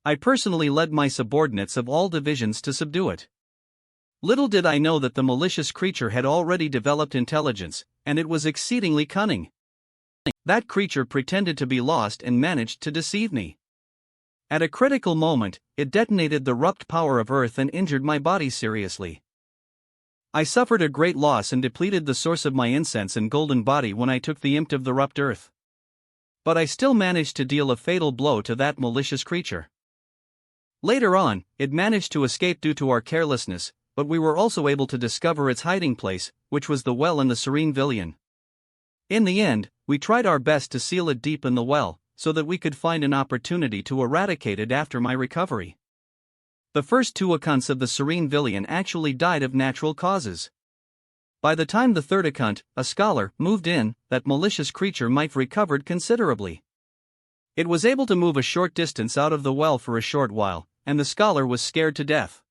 I personally led my subordinates of all divisions to subdue it. Little did I know that the malicious creature had already developed intelligence, and it was exceedingly cunning. That creature pretended to be lost and managed to deceive me. At a critical moment, it detonated the rupt power of Earth and injured my body seriously. I suffered a great loss and depleted the source of my incense and golden body when I took the imp of the rupt Earth. But I still managed to deal a fatal blow to that malicious creature. Later on, it managed to escape due to our carelessness, but we were also able to discover its hiding place, which was the well in the serene Villian. In the end, we tried our best to seal it deep in the well, so that we could find an opportunity to eradicate it after my recovery. The first two accounts of the serene Villian actually died of natural causes. By the time the third account, a scholar, moved in, that malicious creature might have recovered considerably. It was able to move a short distance out of the well for a short while, and the scholar was scared to death.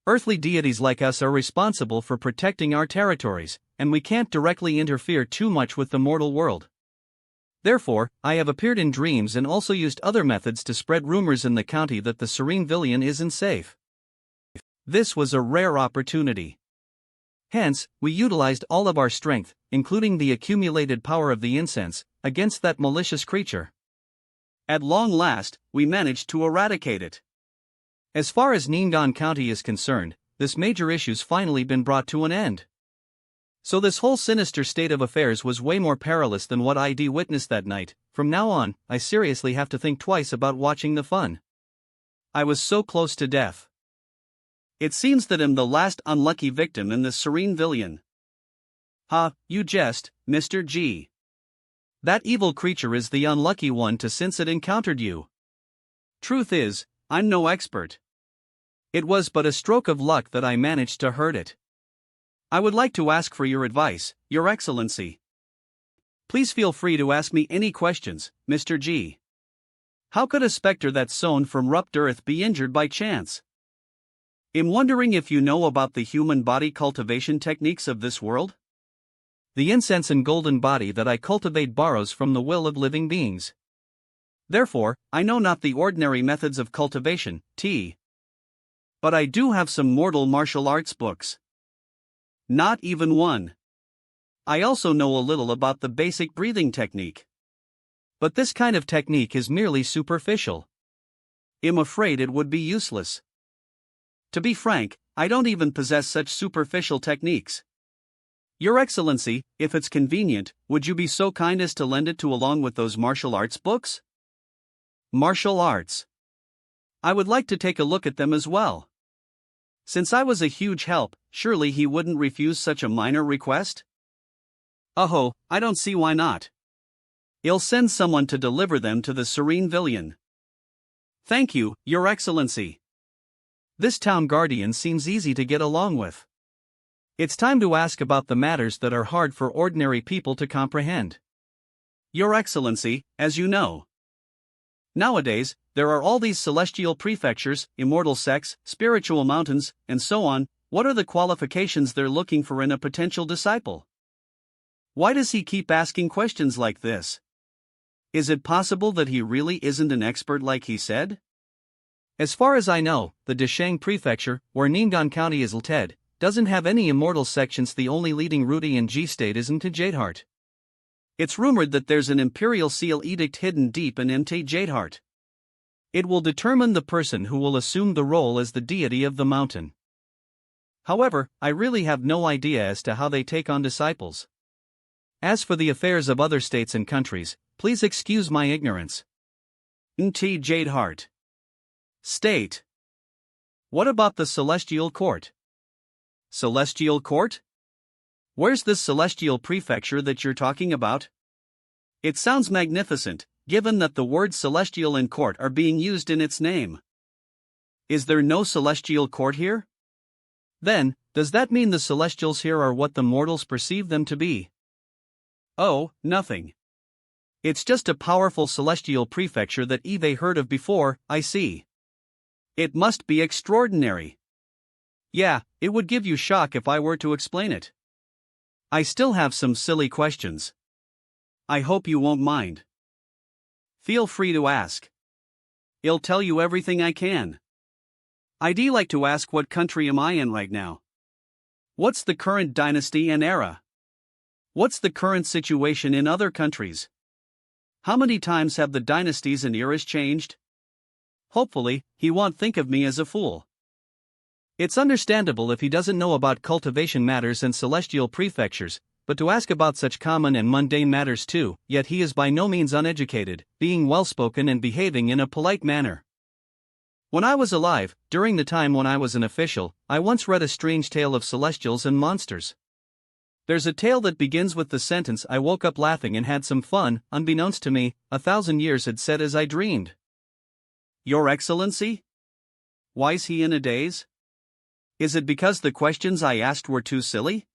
Earthly deities like us are responsible for protecting our territories, and we can't directly interfere too much with the mortal world. Therefore, I have appeared in dreams and also used other methods to spread rumors in the county that the serene Villian isn't safe. This was a rare opportunity. Hence, we utilized all of our strength, including the accumulated power of the incense, against that malicious creature. At long last, we managed to eradicate it. As far as Ning'an County is concerned, this major issue's finally been brought to an end. So this whole sinister state of affairs was way more perilous than what I witnessed that night. From now on, I seriously have to think twice about watching the fun. I was so close to death. It seems that I'm the last unlucky victim in this serene Villian. You jest, Mr. G. That evil creature is the unlucky one since it encountered you. Truth is, I'm no expert. It was but a stroke of luck that I managed to hurt it. I would like to ask for your advice, Your Excellency. Please feel free to ask me any questions, Mr. G. How could a specter that's sown from rupt earth be injured by chance? I'm wondering if you know about the human body cultivation techniques of this world? The incense and golden body that I cultivate borrows from the will of living beings. Therefore, I know not the ordinary methods of cultivation, but I do have some mortal martial arts books. Not even one. I also know a little about the basic breathing technique. But this kind of technique is merely superficial. I'm afraid it would be useless. To be frank, I don't even possess such superficial techniques. Your Excellency, if it's convenient, would you be so kind as to lend it to along with those martial arts books? Martial arts. I would like to take a look at them as well. Since I was a huge help, surely he wouldn't refuse such a minor request? Oh, I don't see why not. I'll send someone to deliver them to the serene Villian. Thank you, Your Excellency. This town guardian seems easy to get along with. It's time to ask about the matters that are hard for ordinary people to comprehend. Your Excellency, as you know, nowadays, there are all these celestial prefectures, immortal sects, spiritual mountains, and so on. What are the qualifications they're looking for in a potential disciple? Why does he keep asking questions like this? Is it possible that he really isn't an expert like he said? As far as I know, the Deshang Prefecture, where Ning'an County is located, doesn't have any immortal sections. The only leading route in G state isn't in Jadeheart. It's rumored that there's an imperial seal edict hidden deep in MT Jadeheart. It will determine the person who will assume the role as the deity of the mountain. However, I really have no idea as to how they take on disciples. As for the affairs of other states and countries, please excuse my ignorance. MT Jadeheart. State. What about the Celestial Court? Celestial Court? Where's this celestial prefecture that you're talking about? It sounds magnificent, given that the words celestial and court are being used in its name. Is there no celestial court here? Then, does that mean the celestials here are what the mortals perceive them to be? Oh, nothing. It's just a powerful celestial prefecture that Eve heard of before, I see. It must be extraordinary. Yeah, it would give you shock if I were to explain it. I still have some silly questions. I hope you won't mind. Feel free to ask. I'll tell you everything I can. I'd like to ask, what country am I in right now? What's the current dynasty and era? What's the current situation in other countries? How many times have the dynasties and eras changed? Hopefully, he won't think of me as a fool. It's understandable if he doesn't know about cultivation matters and celestial prefectures, but to ask about such common and mundane matters too, yet he is by no means uneducated, being well-spoken and behaving in a polite manner. When I was alive, during the time when I was an official, I once read a strange tale of celestials and monsters. There's a tale that begins with the sentence, "I woke up laughing and had some fun." Unbeknownst to me, 1,000 years had said as I dreamed. Your Excellency? Why's he in a daze? Is it because the questions I asked were too silly?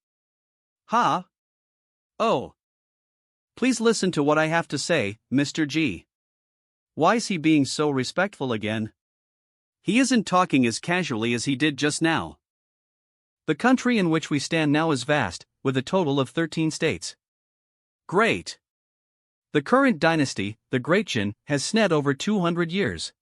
Ha? Oh. Please listen to what I have to say, Mr. G. Why's he being so respectful again? He isn't talking as casually as he did just now. The country in which we stand now is vast, with a total of 13 states. Great. The current dynasty, the Great Jin, has sned over 200 years.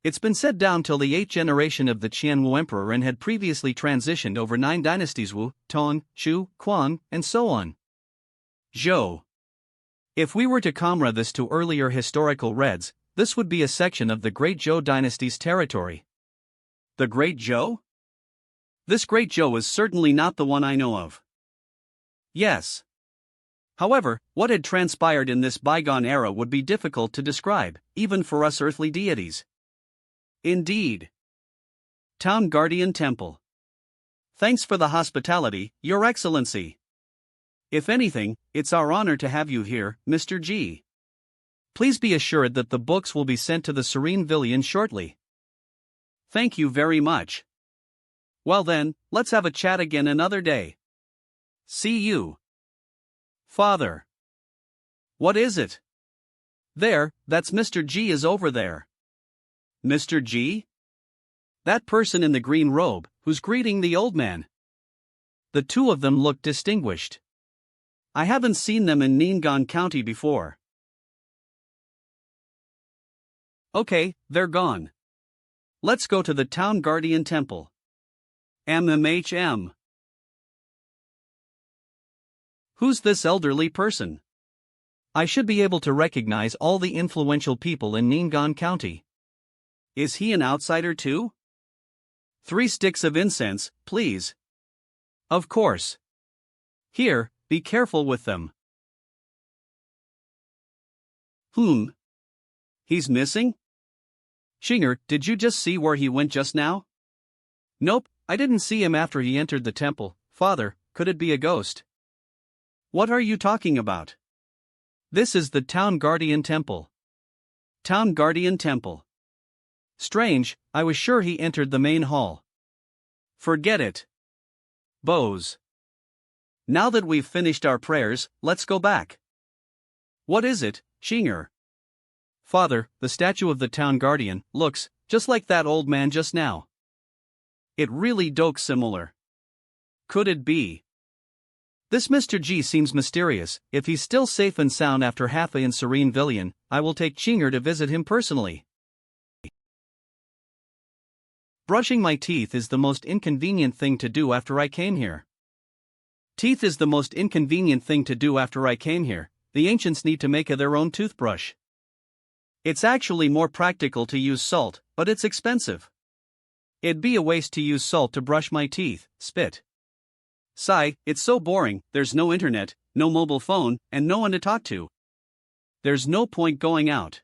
It's been set down till the 8th generation of the Qianwu Emperor and had previously transitioned over 9 dynasties: Wu, Tang, Shu, Quan, and so on. Zhou. If we were to comrade this to earlier historical reads, this would be a section of the Great Zhou dynasty's territory. The Great Zhou? This Great Zhou is certainly not the one I know of. Yes. However, what had transpired in this bygone era would be difficult to describe, even for us earthly deities. Indeed. Town Guardian Temple. Thanks for the hospitality, Your Excellency. If anything, it's our honor to have you here, Mr. G. Please be assured that the books will be sent to the Serene Villian shortly. Thank you very much. Well then, let's have a chat again another day. See you. Father. What is it? There, that's Mr. G is over there. Mr. G? That person in the green robe, who's greeting the old man. The two of them look distinguished. I haven't seen them in Ning'an County before. Okay, they're gone. Let's go to the Town Guardian Temple. MMHM. Who's this elderly person? I should be able to recognize all the influential people in Ning'an County. Is he an outsider too? 3 sticks of incense, please. Of course. Here, be careful with them. He's missing? Xinger, did you just see where he went just now? Nope, I didn't see him after he entered the temple. Father, could it be a ghost? What are you talking about? This is the Town Guardian Temple. Town Guardian Temple. Strange, I was sure he entered the main hall. Forget it. Bose. Now that we've finished our prayers, let's go back. What is it, Xinger? Father, the statue of the Town Guardian looks just like that old man just now. It really does similar. Could it be? This Mr. G seems mysterious. If he's still safe and sound after half a in Serene Villian, I will take Xinger to visit him personally. Brushing my teeth is the most inconvenient thing to do after I came here. Teeth is the most inconvenient thing to do after I came here. The ancients need to make their own toothbrush. It's actually more practical to use salt, but it's expensive. It'd be a waste to use salt to brush my teeth. Spit. Sigh, it's so boring. There's no internet, no mobile phone, and no one to talk to. There's no point going out.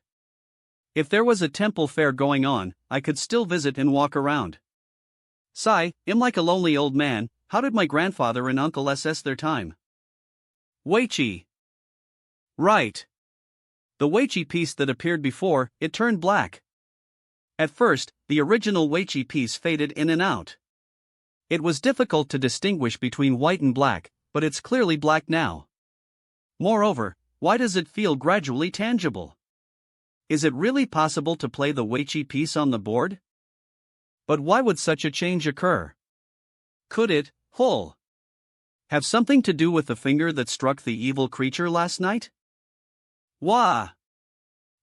If there was a temple fair going on, I could still visit and walk around. Sigh, I'm like a lonely old man. How did my grandfather and uncle SS their time? Weiqi. Right. The Weiqi piece that appeared before, it turned black. At first, the original Weiqi piece faded in and out. It was difficult to distinguish between white and black, but it's clearly black now. Moreover, why does it feel gradually tangible? Is it really possible to play the Weiqi piece on the board? But why would such a change occur? Could it, have something to do with the finger that struck the evil creature last night? Wah!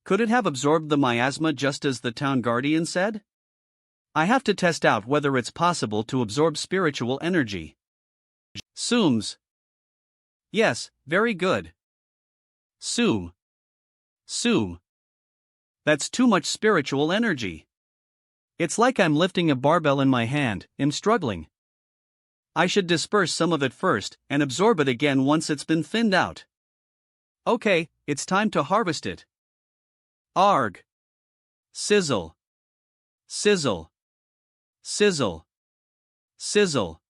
Could it have absorbed the miasma just as the town guardian said? I have to test out whether it's possible to absorb spiritual energy. Sooms. Yes, very good. Soom. That's too much spiritual energy. It's like I'm lifting a barbell in my hand, I'm struggling. I should disperse some of it first, and absorb it again once it's been thinned out. Okay, it's time to harvest it. Arg. Sizzle. Sizzle. Sizzle. Sizzle.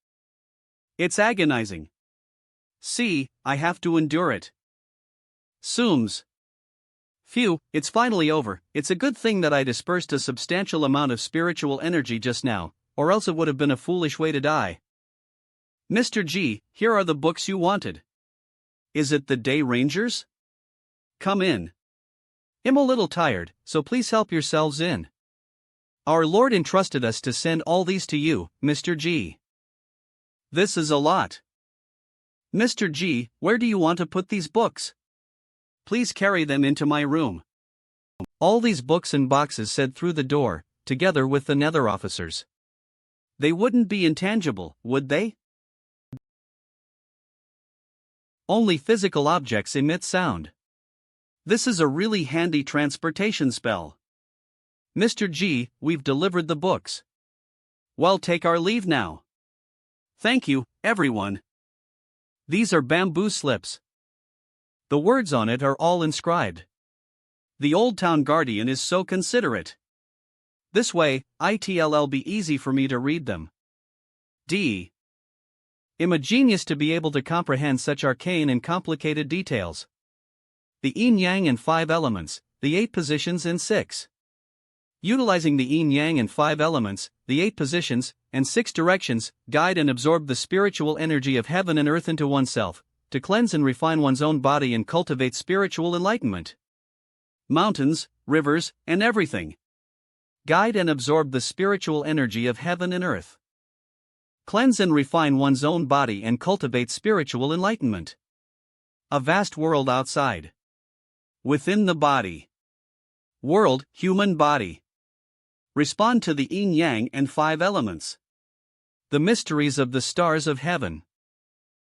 It's agonizing. See, I have to endure it. Sooms. Phew, it's finally over. It's a good thing that I dispersed a substantial amount of spiritual energy just now, or else it would have been a foolish way to die. Mr. G, here are the books you wanted. Is it the Day Rangers? Come in. I'm a little tired, so please help yourselves in. Our Lord entrusted us to send all these to you, Mr. G. This is a lot. Mr. G, where do you want to put these books? Please carry them into my room. All these books and boxes said through the door, together with the nether officers. They wouldn't be intangible, would they? Only physical objects emit sound. This is a really handy transportation spell. Mr. G, we've delivered the books. Well, take our leave now. Thank you, everyone. These are bamboo slips. The words on it are all inscribed. The old town guardian is so considerate. This way, it'll be easy for me to read them. I'm a genius to be able to comprehend such arcane and complicated details. The yin-yang and 5 elements, the 8 positions and 6. Utilizing the yin-yang and 5 elements, the 8 positions, and 6 directions, guide and absorb the spiritual energy of heaven and earth into oneself, to cleanse and refine one's own body and cultivate spiritual enlightenment. Mountains, rivers, and everything. Guide and absorb the spiritual energy of heaven and earth. Cleanse and refine one's own body and cultivate spiritual enlightenment. A vast world outside. Within the body. World, human body. Respond to the yin-yang and 5 elements. The mysteries of the stars of heaven.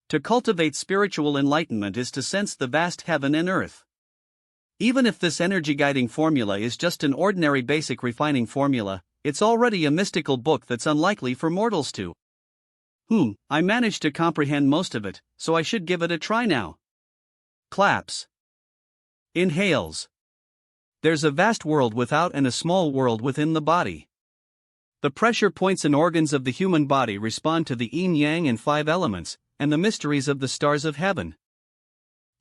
To cultivate spiritual enlightenment is to sense the vast heaven and earth. Even if this energy guiding formula is just an ordinary basic refining formula, it's already a mystical book that's unlikely for mortals to I managed to comprehend most of it, so I should give it a try now. Claps. Inhales. There's a vast world without and a small world within the body. The pressure points and organs of the human body respond to the yin-yang and 5 elements, and the mysteries of the stars of heaven.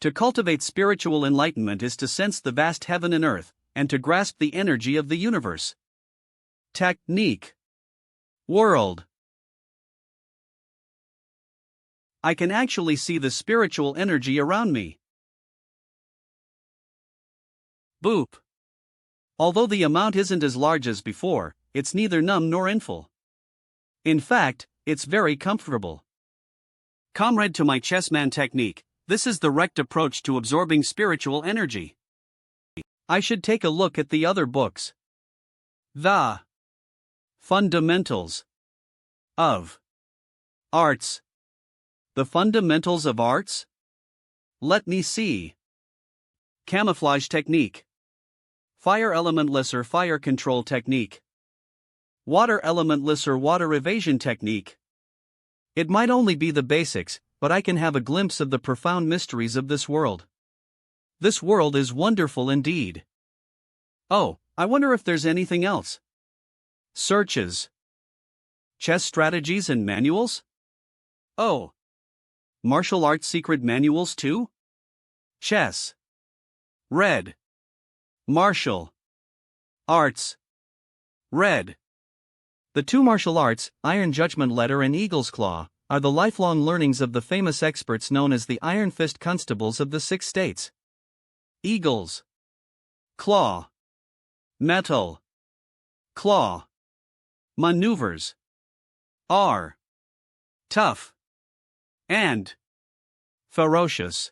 To cultivate spiritual enlightenment is to sense the vast heaven and earth, and to grasp the energy of the universe. Technique. World. I can actually see the spiritual energy around me. Boop. Although the amount isn't as large as before, it's neither numb nor inful. In fact, it's very comfortable. Comrade to my chessman technique, this is the rect approach to absorbing spiritual energy. I should take a look at the other books. The Fundamentals of Arts. The Fundamentals of Arts? Let me see. Camouflage technique. Fire elementless or fire control technique. Water elementless or water evasion technique. It might only be the basics, but I can have a glimpse of the profound mysteries of this world. This world is wonderful indeed. Oh, I wonder if there's anything else. Searches. Chess strategies and manuals? Oh. Martial arts secret manuals too? Chess. Red. Martial arts. Red. The 2 martial arts, Iron Judgment Letter and Eagle's Claw, are the lifelong learnings of the famous experts known as the Iron Fist Constables of the 6 states. Eagles. Claw. Metal. Claw. Maneuvers. Are tough and ferocious.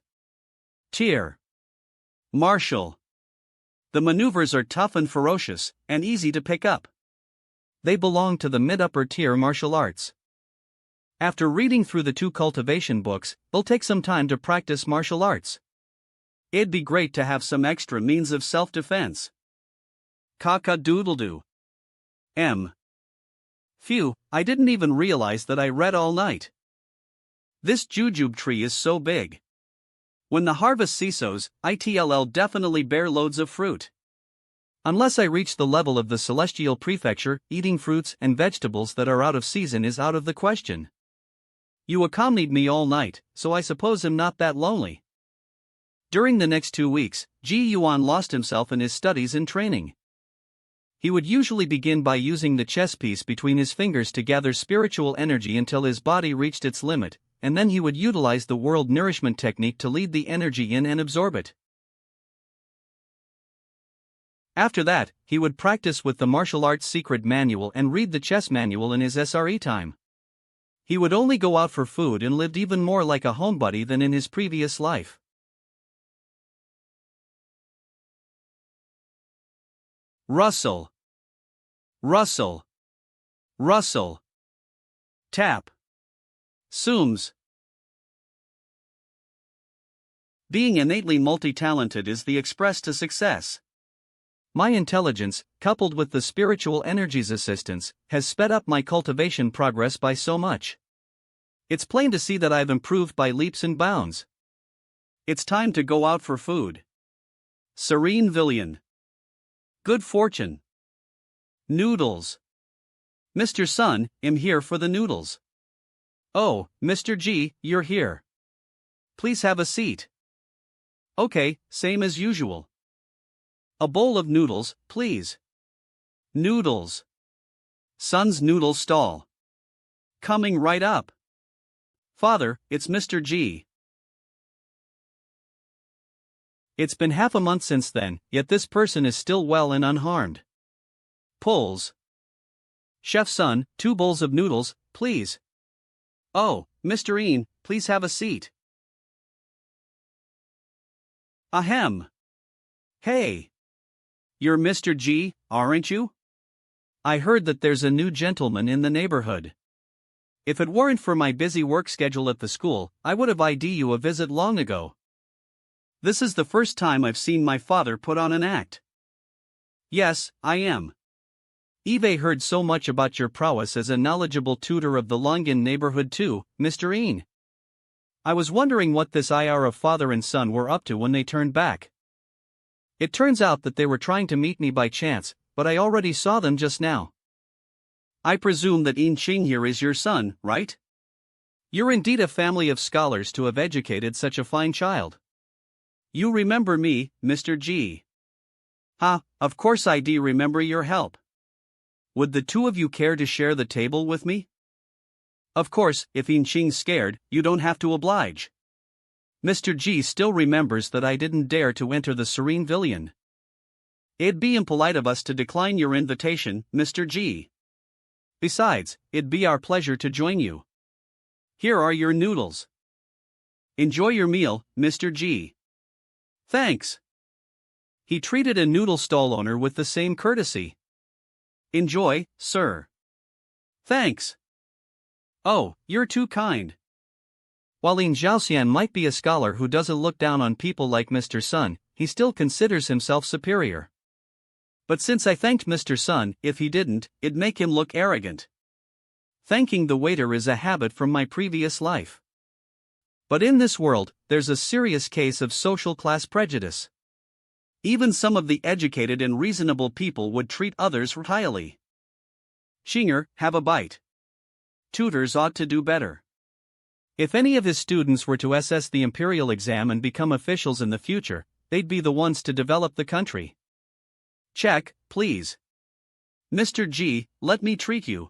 Tier. Martial. The maneuvers are tough and ferocious, and easy to pick up. They belong to the mid-upper tier martial arts. After reading through the 2 cultivation books, it'll take some time to practice martial arts. It'd be great to have some extra means of self-defense. Cock-a-doodle-doo. Phew, I didn't even realize that I read all night. This jujube tree is so big. When the harvest ceases, it'll definitely bear loads of fruit. Unless I reach the level of the celestial prefecture, eating fruits and vegetables that are out of season is out of the question. You accompanied me all night, so I suppose I'm not that lonely. During the next 2 weeks, Yuan lost himself in his studies and training. He would usually begin by using the chess piece between his fingers to gather spiritual energy until his body reached its limit, and then he would utilize the world nourishment technique to lead the energy in and absorb it. After that, he would practice with the martial arts secret manual and read the chess manual in his SRE time. He would only go out for food and lived even more like a homebody than in his previous life. Rustle. Rustle. Rustle. Tap. Sooms. Being innately multi-talented is the express to success. My intelligence, coupled with the spiritual energies assistance, has sped up my cultivation progress by so much. It's plain to see that I've improved by leaps and bounds. It's time to go out for food. Serene Villian. Good fortune. Noodles. Mr. Sun, I'm here for the noodles. Oh, Mr. G, you're here. Please have a seat. Okay, same as usual. A bowl of noodles, please. Noodles. Sun's noodle stall. Coming right up. Father, it's Mr. G. It's been half a month since then, yet this person is still well and unharmed. Pulls. Chef Sun, 2 bowls of noodles, please. Oh, Mr. Ian, please have a seat. Ahem. Hey. You're Mr. G, aren't you? I heard that there's a new gentleman in the neighborhood. If it weren't for my busy work schedule at the school, I would have ID'd you a visit long ago. This is the first time I've seen my father put on an act. Yes, I am. Eve heard so much about your prowess as a knowledgeable tutor of the Longin neighborhood too, Mr. Een. I was wondering what this IR of father and son were up to when they turned back. It turns out that they were trying to meet me by chance, but I already saw them just now. I presume that Een Ching here is your son, right? You're indeed a family of scholars to have educated such a fine child. You remember me, Mr. G. Ha, of course I do remember your help. Would the two of you care to share the table with me? Of course, if Een Ching's scared, you don't have to oblige. Mr. G still remembers that I didn't dare to enter the serene Villian. It'd be impolite of us to decline your invitation, Mr. G. Besides, it'd be our pleasure to join you. Here are your noodles. Enjoy your meal, Mr. G. Thanks. He treated a noodle stall owner with the same courtesy. Enjoy, sir. Thanks. Oh, you're too kind. While Lin Zhaoxian might be a scholar who doesn't look down on people like Mr. Sun, he still considers himself superior. But since I thanked Mr. Sun, if he didn't, it'd make him look arrogant. Thanking the waiter is a habit from my previous life. But in this world, there's a serious case of social class prejudice. Even some of the educated and reasonable people would treat others highly. Chinger, have a bite. Tutors ought to do better. If any of his students were to assess the imperial exam and become officials in the future, they'd be the ones to develop the country. Check, please. Mr. G, let me treat you.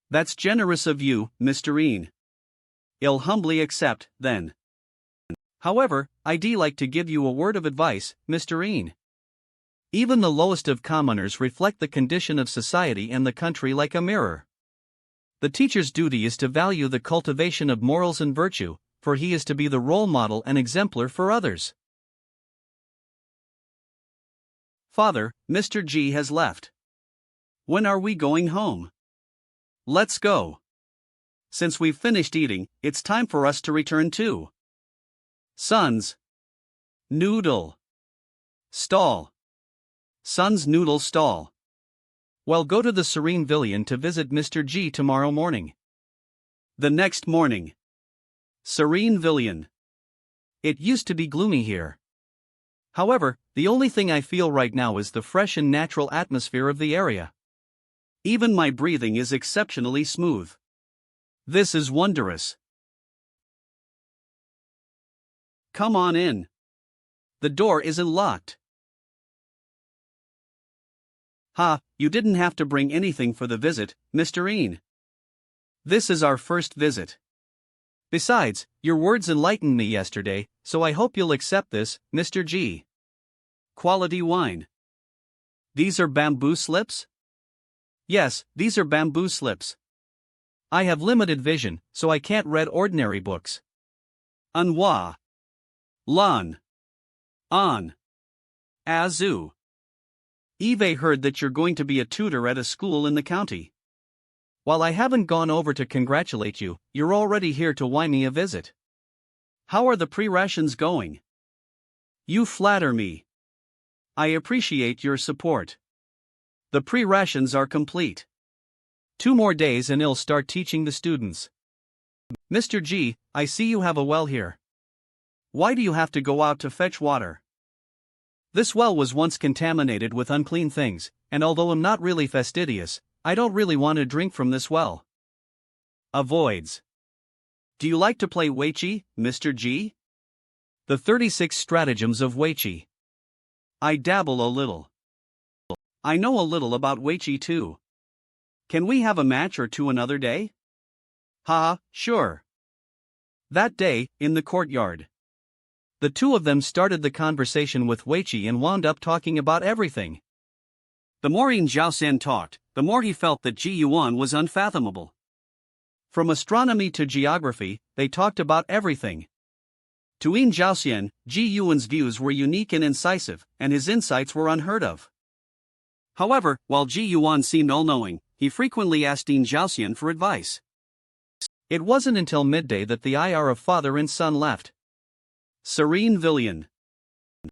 That's generous of you, Mr. Een. I'll humbly accept, then. However, I'd like to give you a word of advice, Mr. Een. Even the lowest of commoners reflect the condition of society and the country like a mirror. The teacher's duty is to value the cultivation of morals and virtue, for he is to be the role model and exemplar for others. Father, Mr. G has left. When are we going home? Let's go. Since we've finished eating, it's time for us to return too. Son's noodle stall. Son's noodle stall. Well, go to the Serene Villian to visit Mr. G tomorrow morning. The next morning. Serene Villian. It used to be gloomy here. However, the only thing I feel right now is the fresh and natural atmosphere of the area. Even my breathing is exceptionally smooth. This is wondrous. Come on in. The door isn't locked. Ha, you didn't have to bring anything for the visit, Mr. Een. This is our first visit. Besides, your words enlightened me yesterday, so I hope you'll accept this, Mr. G. Quality wine. These are bamboo slips? Yes, these are bamboo slips. I have limited vision, so I can't read ordinary books. Manhwa. Lan. An. Azu. Eve heard that you're going to be a tutor at a school in the county. While I haven't gone over to congratulate you, you're already here to why me a visit. How are the pre-rations going? You flatter me. I appreciate your support. The pre-rations are complete. 2 more days and I'll start teaching the students. Mr. G, I see you have a well here. Why do you have to go out to fetch water? This well was once contaminated with unclean things, and although I'm not really fastidious, I don't really want to drink from this well. Avoids. Do you like to play Weiqi, Mr. G? The 36 stratagems of Weiqi. I dabble a little. I know a little about Weiqi too. Can we have a match or two another day? Ha, sure. That day, in the courtyard. The two of them started the conversation with Weiqi and wound up talking about everything. The more Yin Zhaoxian talked, the more he felt that Ji Yuan was unfathomable. From astronomy to geography, they talked about everything. To Yin Zhaoxian, Ji Yuan's views were unique and incisive, and his insights were unheard of. However, while Ji Yuan seemed all-knowing, he frequently asked Yin Zhaoxian for advice. It wasn't until midday that the IR of father and son left. Serene Villian.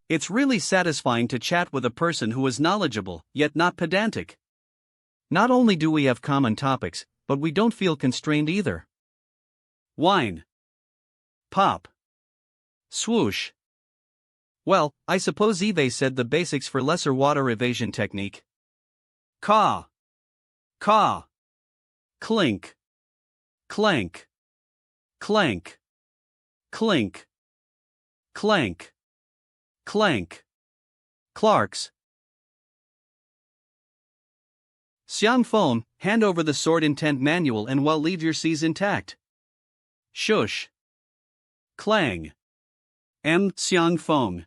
It's really satisfying to chat with a person who is knowledgeable, yet not pedantic. Not only do we have common topics, but we don't feel constrained either. Wine. Pop. Swoosh. Well, I suppose Eve said the basics for lesser water evasion technique. Caw. Caw. Clink. Clank. Clank. Clink. Clank. Clank. Clarks. Xiang Phone, hand over the sword intent manual and well leave your C's intact. Shush. Clang. Xiang Feng.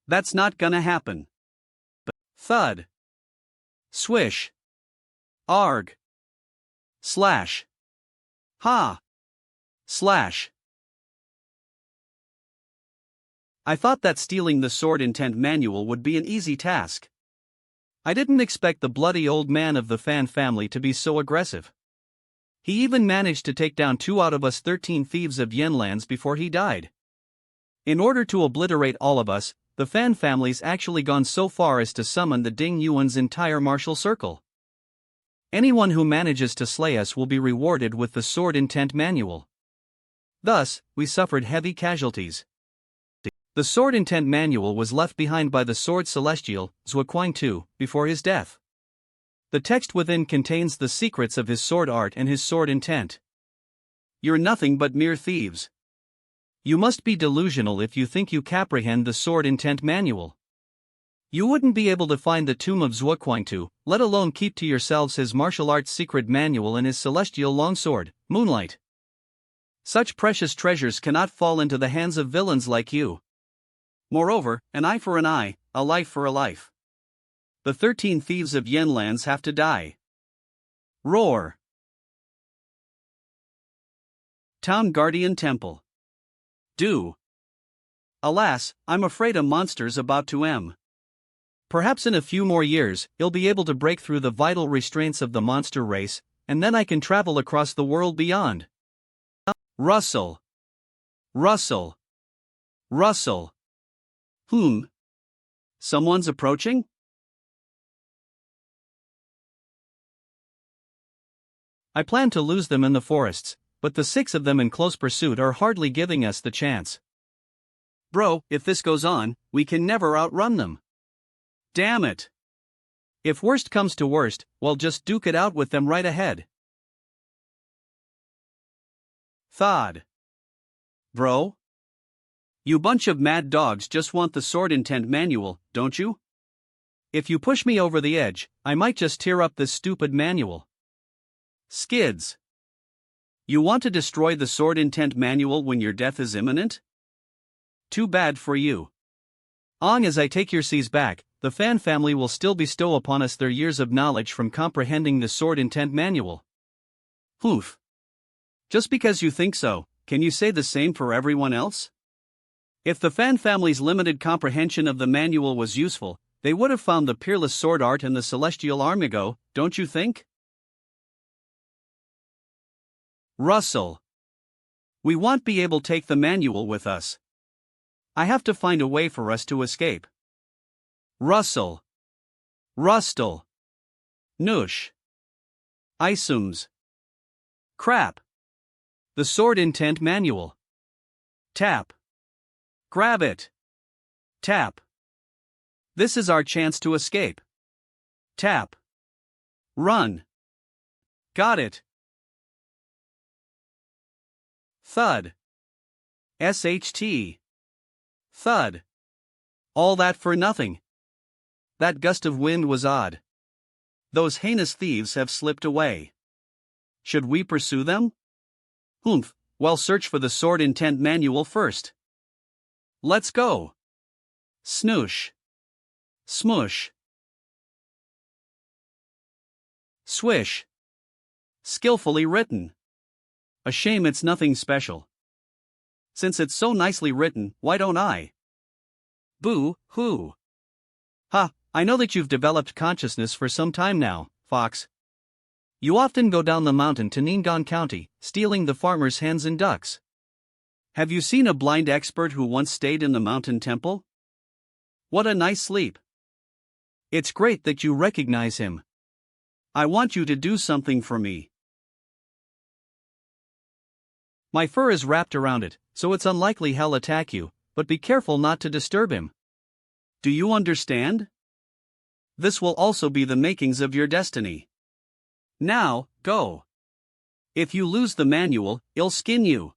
That's not gonna happen. Thud. Swish. Arg. Slash. Ha. Slash. I thought that stealing the sword intent manual would be an easy task. I didn't expect the bloody old man of the Fan family to be so aggressive. He even managed to take down 2 out of us 13 thieves of Yen lands before he died. In order to obliterate all of us, the Fan family's actually gone so far as to summon the Ding Yuan's entire martial circle. Anyone who manages to slay us will be rewarded with the sword intent manual. Thus, we suffered heavy casualties. The sword intent manual was left behind by the sword celestial, Zuoquang II, before his death. The text within contains the secrets of his sword art and his sword intent. You're nothing but mere thieves. You must be delusional if you think you comprehend the sword intent manual. You wouldn't be able to find the tomb of Zuoquang II, let alone keep to yourselves his martial arts secret manual and his celestial longsword, Moonlight. Such precious treasures cannot fall into the hands of villains like you. Moreover, an eye for an eye, a life for a life. The 13 thieves of Yen lands have to die. Roar. Town Guardian Temple. Do. Alas, I'm afraid a monster's about to Perhaps in a few more years, he'll be able to break through the vital restraints of the monster race, and then I can travel across the world beyond. Rustle. Rustle. Rustle. Someone's approaching? I plan to lose them in the forests, but the 6 of them in close pursuit are hardly giving us the chance. Bro, if this goes on, we can never outrun them. Damn it. If worst comes to worst, we'll just duke it out with them right ahead. Thod. Bro? You bunch of mad dogs just want the sword intent manual, don't you? If you push me over the edge, I might just tear up this stupid manual. Skids. You want to destroy the sword intent manual when your death is imminent? Too bad for you. Long as I take your C's back, the Fan family will still bestow upon us their years of knowledge from comprehending the sword intent manual. Oof. Just because you think so, can you say the same for everyone else? If the Fan family's limited comprehension of the manual was useful, they would have found the peerless sword art and the celestial armigo, don't you think? Rustle. We won't be able to take the manual with us. I have to find a way for us to escape. Rustle. Rustle. Noosh. Isums. Crap. The sword intent manual. Tap. Grab it. Tap. This is our chance to escape. Tap. Run. Got it. Thud. SHT. Thud. All that for nothing. That gust of wind was odd. Those heinous thieves have slipped away. Should we pursue them? Well, search for the sword intent manual first. Let's go. Snoosh. Smush. Swish. Skillfully written. A shame it's nothing special. Since it's so nicely written, why don't I? Boo-hoo. Ha, I know that you've developed consciousness for some time now, Fox. You often go down the mountain to Ning'an County, stealing the farmers' hens and ducks. Have you seen a blind expert who once stayed in the mountain temple? What a nice sleep. It's great that you recognize him. I want you to do something for me. My fur is wrapped around it, so it's unlikely he'll attack you, but be careful not to disturb him. Do you understand? This will also be the makings of your destiny. Now, go. If you lose the manual, I'll skin you.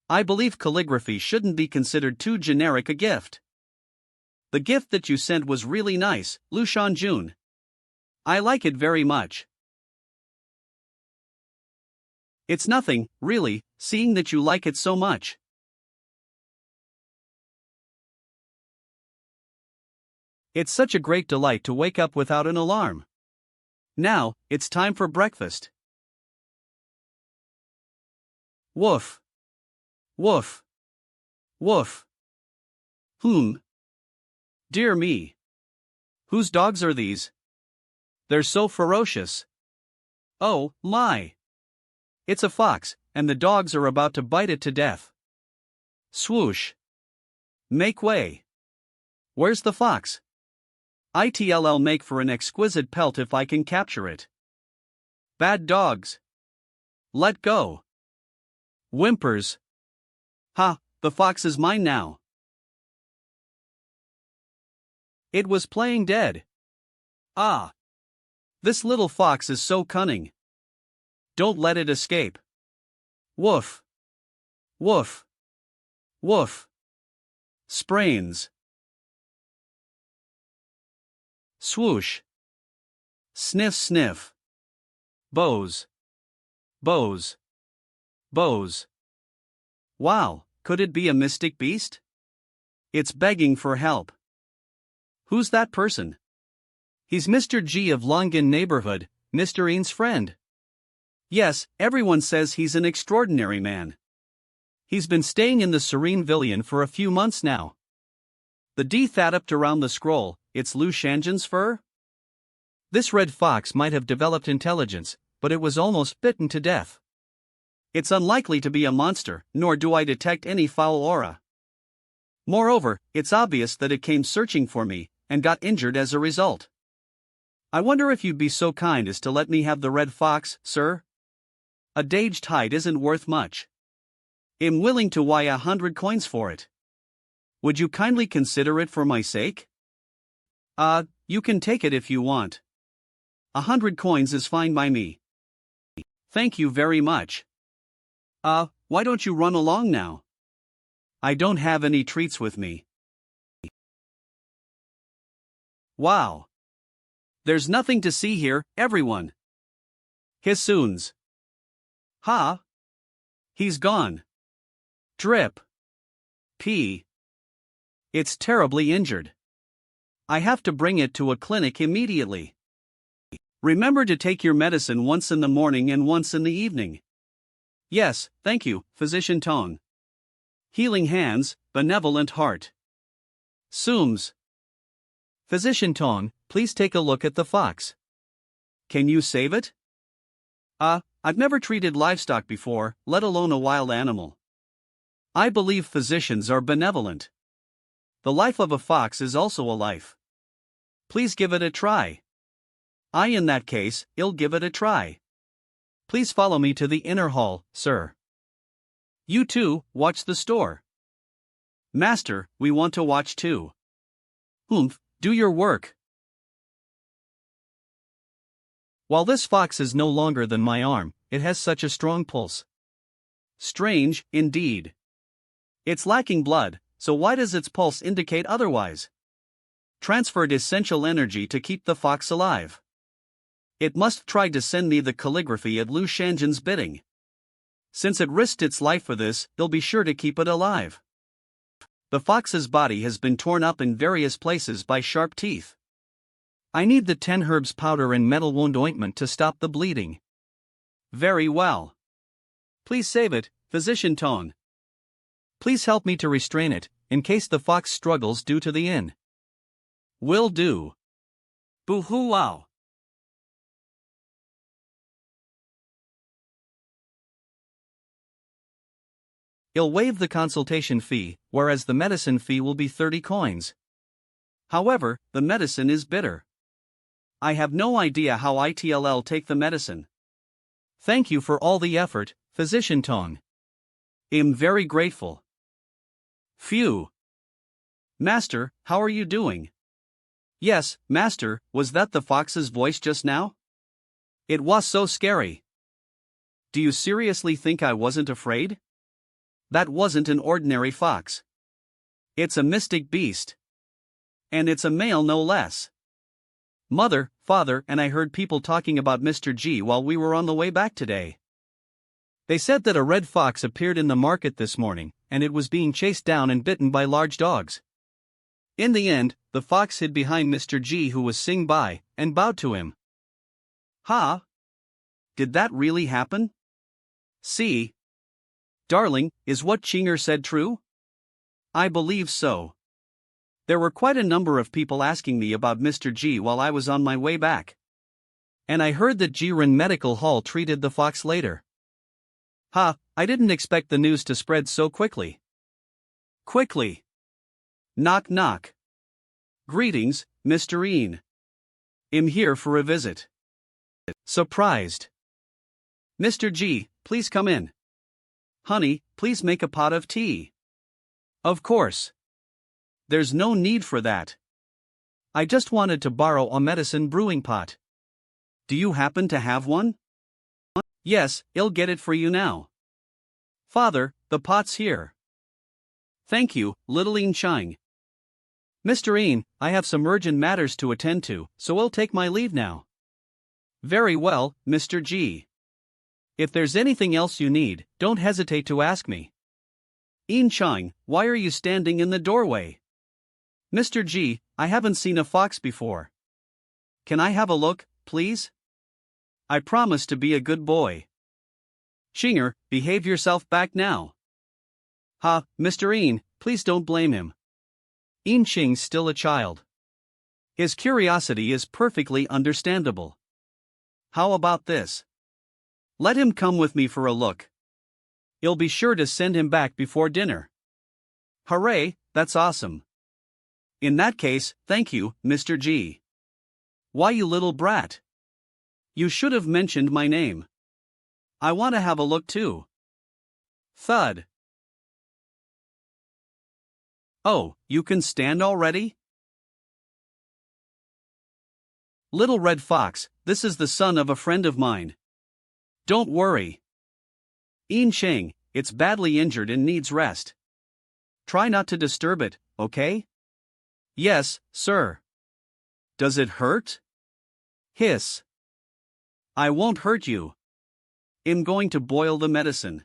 I believe calligraphy shouldn't be considered too generic a gift. The gift that you sent was really nice, Lu Shanjun. I like it very much. It's nothing, really, seeing that you like it so much. It's such a great delight to wake up without an alarm. Now, it's time for breakfast. Woof. Woof. Woof. Dear me. Whose dogs are these? They're so ferocious. Oh, my. It's a fox, and the dogs are about to bite it to death. Swoosh. Make way. Where's the fox? It'll make for an exquisite pelt if I can capture it. Bad dogs. Let go. Whimpers. Ha, the fox is mine now. It was playing dead. Ah. This little fox is so cunning. Don't let it escape. Woof. Woof. Woof. Sprains. Swoosh. Sniff sniff. Bows. Bows. Bows. Wow, could it be a mystic beast? It's begging for help. Who's that person? He's Mr. G of Longin neighborhood, Mr. Ean's friend. Yes, everyone says he's an extraordinary man. He's been staying in the Serene Villian for a few months now. The D thatched around the scroll, it's Lu Shanjun's fur? This red fox might have developed intelligence, but it was almost bitten to death. It's unlikely to be a monster, nor do I detect any foul aura. Moreover, it's obvious that it came searching for me, and got injured as a result. I wonder if you'd be so kind as to let me have the red fox, sir? A daged hide isn't worth much. I'm willing to buy 100 coins for it. Would you kindly consider it for my sake? You can take it if you want. 100 coins is fine by me. Thank you very much. Why don't you run along now? I don't have any treats with me. Wow. There's nothing to see here, everyone. Hissoons. Ha! He's gone. Drip. Pee. It's terribly injured. I have to bring it to a clinic immediately. Remember to take your medicine once in the morning and once in the evening. Yes, thank you, Physician Tong. Healing hands, benevolent heart. Sooms. Physician Tong, please take a look at the fox. Can you save it? I've never treated livestock before, let alone a wild animal. I believe physicians are benevolent. The life of a fox is also a life. Please give it a try. In that case, I'll give it a try. Please follow me to the inner hall, sir. You two, watch the store. Master, we want to watch too. Do your work. While this fox is no longer than my arm, it has such a strong pulse. Strange, indeed. It's lacking blood, so why does its pulse indicate otherwise? Transferred essential energy to keep the fox alive. It must try to send me the calligraphy at Lu Shanjun's bidding. Since it risked its life for this, they'll be sure to keep it alive. The fox's body has been torn up in various places by sharp teeth. I need the 10 herbs powder and metal wound ointment to stop the bleeding. Very well. Please save it, Physician Tone. Please help me to restrain it, in case the fox struggles due to the inn. Will do. Boo-hoo wow. I'll waive the consultation fee, whereas the medicine fee will be 30 coins. However, the medicine is bitter. I have no idea how it'll take the medicine. Thank you for all the effort, Physician Tong. I'm very grateful. Phew. Master, how are you doing? Yes, Master, was that the fox's voice just now? It was so scary. Do you seriously think I wasn't afraid? That wasn't an ordinary fox. It's a mystic beast. And it's a male no less. Mother, Father, and I heard people talking about Mr. G while we were on the way back today. They said that a red fox appeared in the market this morning, and it was being chased down and bitten by large dogs. In the end, the fox hid behind Mr. G, who was sing by, and bowed to him. Ha? Did that really happen? See? Darling, is what Chinger said true? I believe so. There were quite a number of people asking me about Mr. G while I was on my way back. And I heard that Jiren Medical Hall treated the fox later. Ha, I didn't expect the news to spread so quickly. Quickly. Knock knock. Greetings, Mr. Ian. I'm here for a visit. Surprised. Mr. G, please come in. Honey, please make a pot of tea. Of course. There's no need for that. I just wanted to borrow a medicine brewing pot. Do you happen to have one? Yes, I'll get it for you now. Father, the pot's here. Thank you, little Ian Chang. Mr. Ian, I have some urgent matters to attend to, so I'll take my leave now. Very well, Mr. G. If there's anything else you need, don't hesitate to ask me. Ian Chang, why are you standing in the doorway? Mr. G, I haven't seen a fox before. Can I have a look, please? I promise to be a good boy. Chinger, behave yourself back now. Ha, Mr. Ian, please don't blame him. Ian Ching's still a child. His curiosity is perfectly understandable. How about this? Let him come with me for a look. I'll be sure to send him back before dinner. Hooray, that's awesome. In that case, thank you, Mr. G. Why, you little brat? You should have mentioned my name. I want to have a look too. Thud. Oh, you can stand already? Little Red Fox, this is the son of a friend of mine. Don't worry. Ian Chang, it's badly injured and needs rest. Try not to disturb it, okay? Yes, sir. Does it hurt? Hiss. I won't hurt you. I'm going to boil the medicine.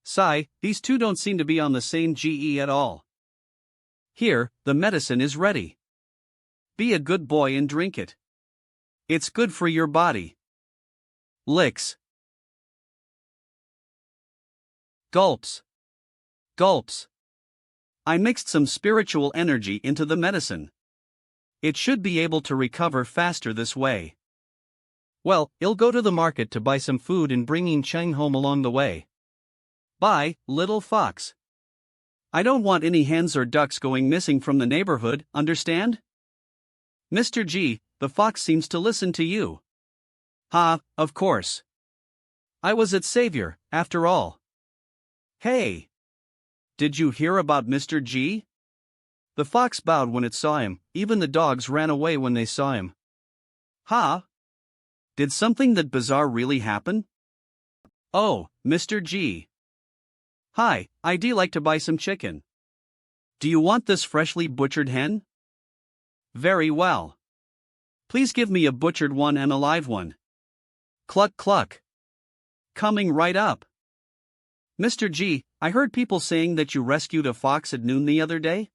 Sigh, these two don't seem to be on the same GE at all. Here, the medicine is ready. Be a good boy and drink it. It's good for your body. Licks. Gulps. Gulps. I mixed some spiritual energy into the medicine. It should be able to recover faster this way. Well, I'll go to the market to buy some food and bringing Chang home along the way. Bye, little fox. I don't want any hens or ducks going missing from the neighborhood, understand? Mr. G, the fox seems to listen to you. Ha, of course. I was its savior, after all. Hey! Did you hear about Mr. G? The fox bowed when it saw him, even the dogs ran away when they saw him. Ha! Did something that bizarre really happen? Oh, Mr. G. Hi, I'd like to buy some chicken. Do you want this freshly butchered hen? Very well. Please give me a butchered one and a live one. Cluck cluck. Coming right up. Mr. G, I heard people saying that you rescued a fox at noon the other day?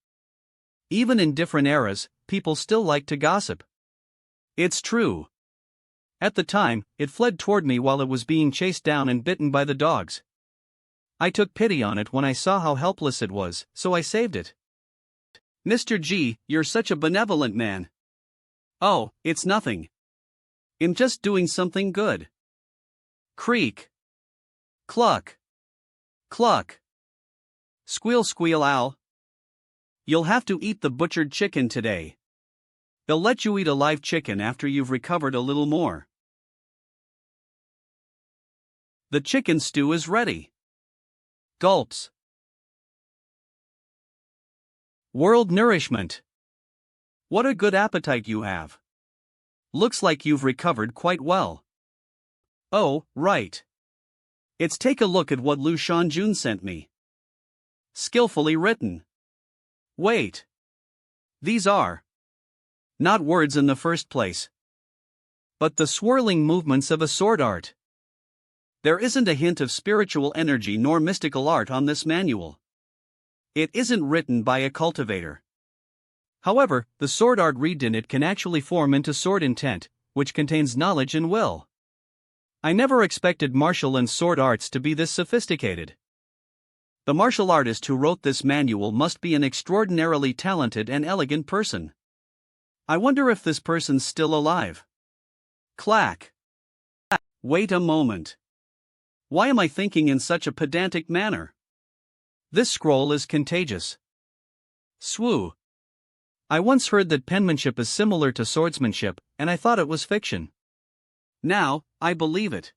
Even in different eras, people still like to gossip. It's true. At the time, it fled toward me while it was being chased down and bitten by the dogs. I took pity on it when I saw how helpless it was, so I saved it. Mr. G, you're such a benevolent man. Oh, it's nothing. I'm just doing something good. Creak. Cluck. Cluck. Squeal squeal owl. You'll have to eat the butchered chicken today. They'll let you eat a live chicken after you've recovered a little more. The chicken stew is ready. Gulps. World nourishment. What a good appetite you have. Looks like you've recovered quite well. Oh, right. It's take a look at what Lu Shanjun sent me. Skillfully written. Wait. These are not words in the first place, but the swirling movements of a sword art. There isn't a hint of spiritual energy nor mystical art on this manual. It isn't written by a cultivator. However, the sword art read in it can actually form into sword intent, which contains knowledge and will. I never expected martial and sword arts to be this sophisticated. The martial artist who wrote this manual must be an extraordinarily talented and elegant person. I wonder if this person's still alive. Clack. Wait a moment. Why am I thinking in such a pedantic manner? This scroll is contagious. Swoo. I once heard that penmanship is similar to swordsmanship, and I thought it was fiction. Now, I believe it.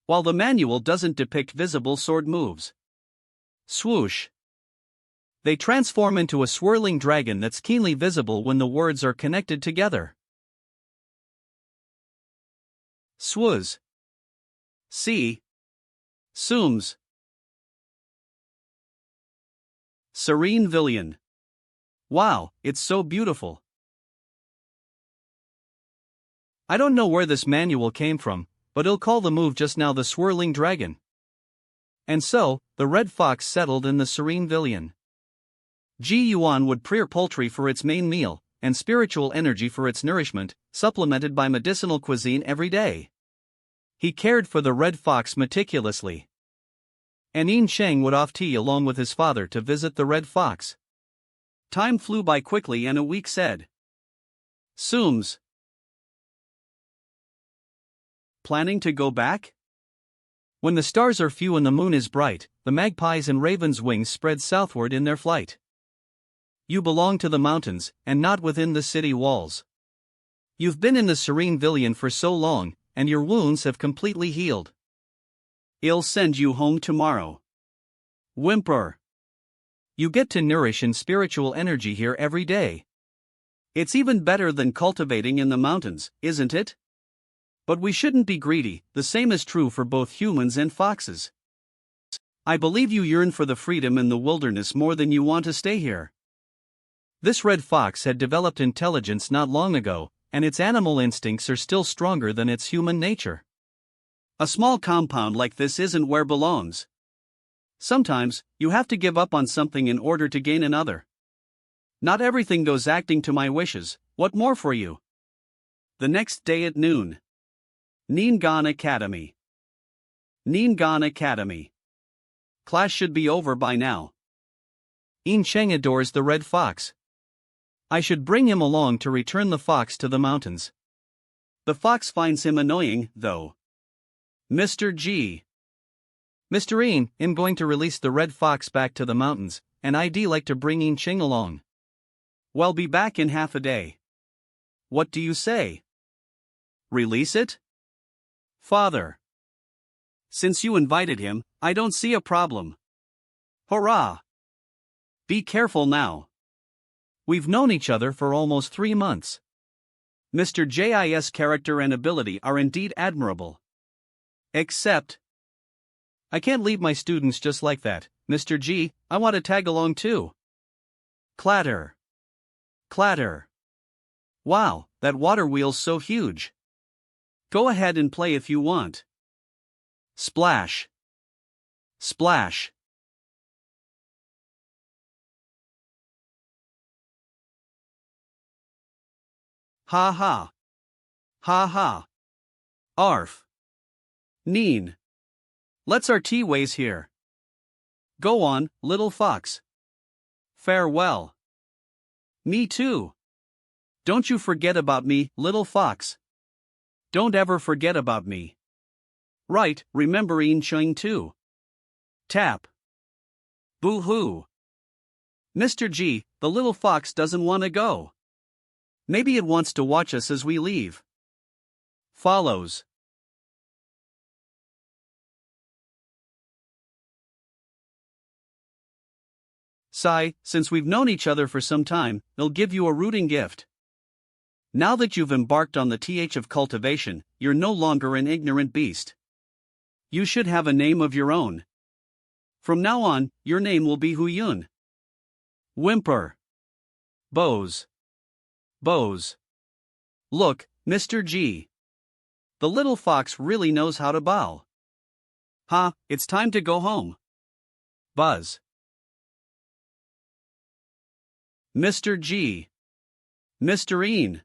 While the manual doesn't depict visible sword moves. Swoosh. They transform into a swirling dragon that's keenly visible when the words are connected together. Swooz. See. Sooms. Serene Villian. Wow, it's so beautiful. I don't know where this manual came from, but I'll call the move just now the swirling dragon. And so, the red fox settled in the serene Villian. Yuan would rear poultry for its main meal, and spiritual energy for its nourishment, supplemented by medicinal cuisine every day. He cared for the red fox meticulously. And Yin Sheng would off tea along with his father to visit the red fox. Time flew by quickly and a week said. Sooms. Planning to go back? When the stars are few and the moon is bright, the magpies and ravens' wings spread southward in their flight. You belong to the mountains, and not within the city walls. You've been in the serene Villian for so long, and your wounds have completely healed. I'll send you home tomorrow. Whimper. You get to nourish in spiritual energy here every day. It's even better than cultivating in the mountains, isn't it? But we shouldn't be greedy, the same is true for both humans and foxes. I believe you yearn for the freedom in the wilderness more than you want to stay here. This red fox had developed intelligence not long ago, and its animal instincts are still stronger than its human nature. A small compound like this isn't where it belongs. Sometimes, you have to give up on something in order to gain another. Not everything goes acting to my wishes, what more for you? The next day at noon. Ningan Academy. Ningan Academy. Class should be over by now. Yin Sheng adores the red fox. I should bring him along to return the fox to the mountains. The fox finds him annoying, though. Mr. G. Mr. Yin, I'm going to release the red fox back to the mountains, and I'd like to bring Yin Sheng along. Well, be back in half a day. What do you say? Release it? Father. Since you invited him, I don't see a problem. Hurrah! Be careful now. We've known each other for almost 3 months. Mr. J's character and ability are indeed admirable. Except, I can't leave my students just like that, Mr. G, I want to tag along too. Clatter. Clatter. Wow, that water wheel's so huge. Go ahead and play if you want. Splash. Splash. Ha ha. Ha ha. Arf. Neen. Let's our tea ways here. Go on, little fox. Farewell. Me too. Don't you forget about me, little fox. Don't ever forget about me. Right, remember Yin Sheng too. Tap. Boo-hoo. Mr. G, the little fox doesn't want to go. Maybe it wants to watch us as we leave. Follows. Sai, since we've known each other for some time, they'll give you a rooting gift. Now that you've embarked on the th of cultivation, you're no longer an ignorant beast. You should have a name of your own. From now on, your name will be Yuan. Whimper. Bows. Bows. Look, Mr. G. The little fox really knows how to bow. Ha, it's time to go home. Buzz. Mr. G. Mr. Ian.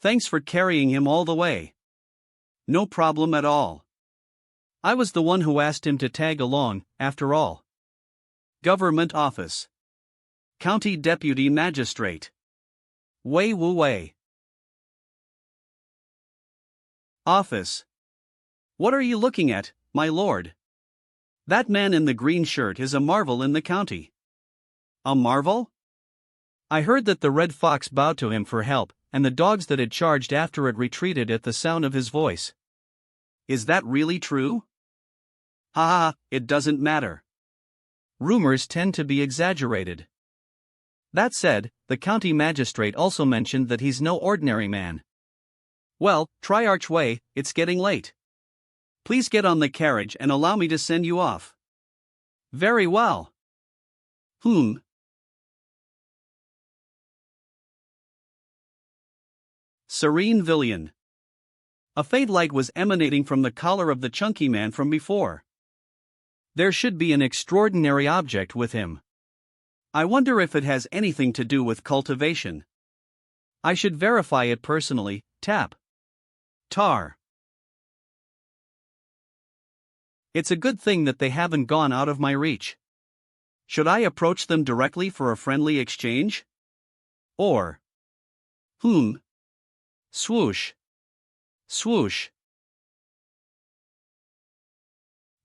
Thanks for carrying him all the way. No problem at all. I was the one who asked him to tag along, after all. Government office. County Deputy Magistrate. Wei Wu Wei. Office. What are you looking at, my lord? That man in the green shirt is a marvel in the county. A marvel? I heard that the red fox bowed to him for help, and the dogs that had charged after it retreated at the sound of his voice. Is that really true? Ha ha, it doesn't matter. Rumors tend to be exaggerated. That said, the county magistrate also mentioned that he's no ordinary man. Well, Triarch Wei, it's getting late. Please get on the carriage and allow me to send you off. Very well. Serene Villian. A faint light was emanating from the collar of the chunky man from before. There should be an extraordinary object with him. I wonder if it has anything to do with cultivation. I should verify it personally. Tap. Tar. It's a good thing that they haven't gone out of my reach. Should I approach them directly for a friendly exchange? Or swoosh. Swoosh.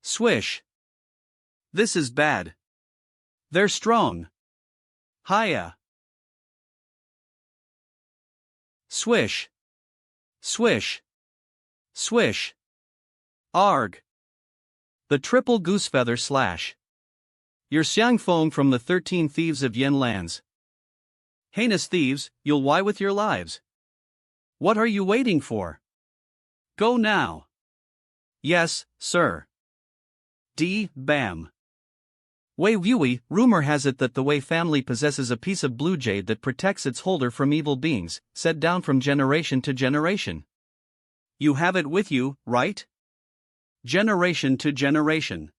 Swish. This is bad. They're strong. Hiya. Swish. Swish. Swish. Arg. The triple goosefeather slash. You're Xiang Feng from the 13 Thieves of Yen lands. Heinous thieves, you'll why with your lives. What are you waiting for? Go now. Yes, sir. D. Bam. Wei Wui, rumor has it that the Wei family possesses a piece of blue jade that protects its holder from evil beings, set down from generation to generation. You have it with you, right? Generation to generation.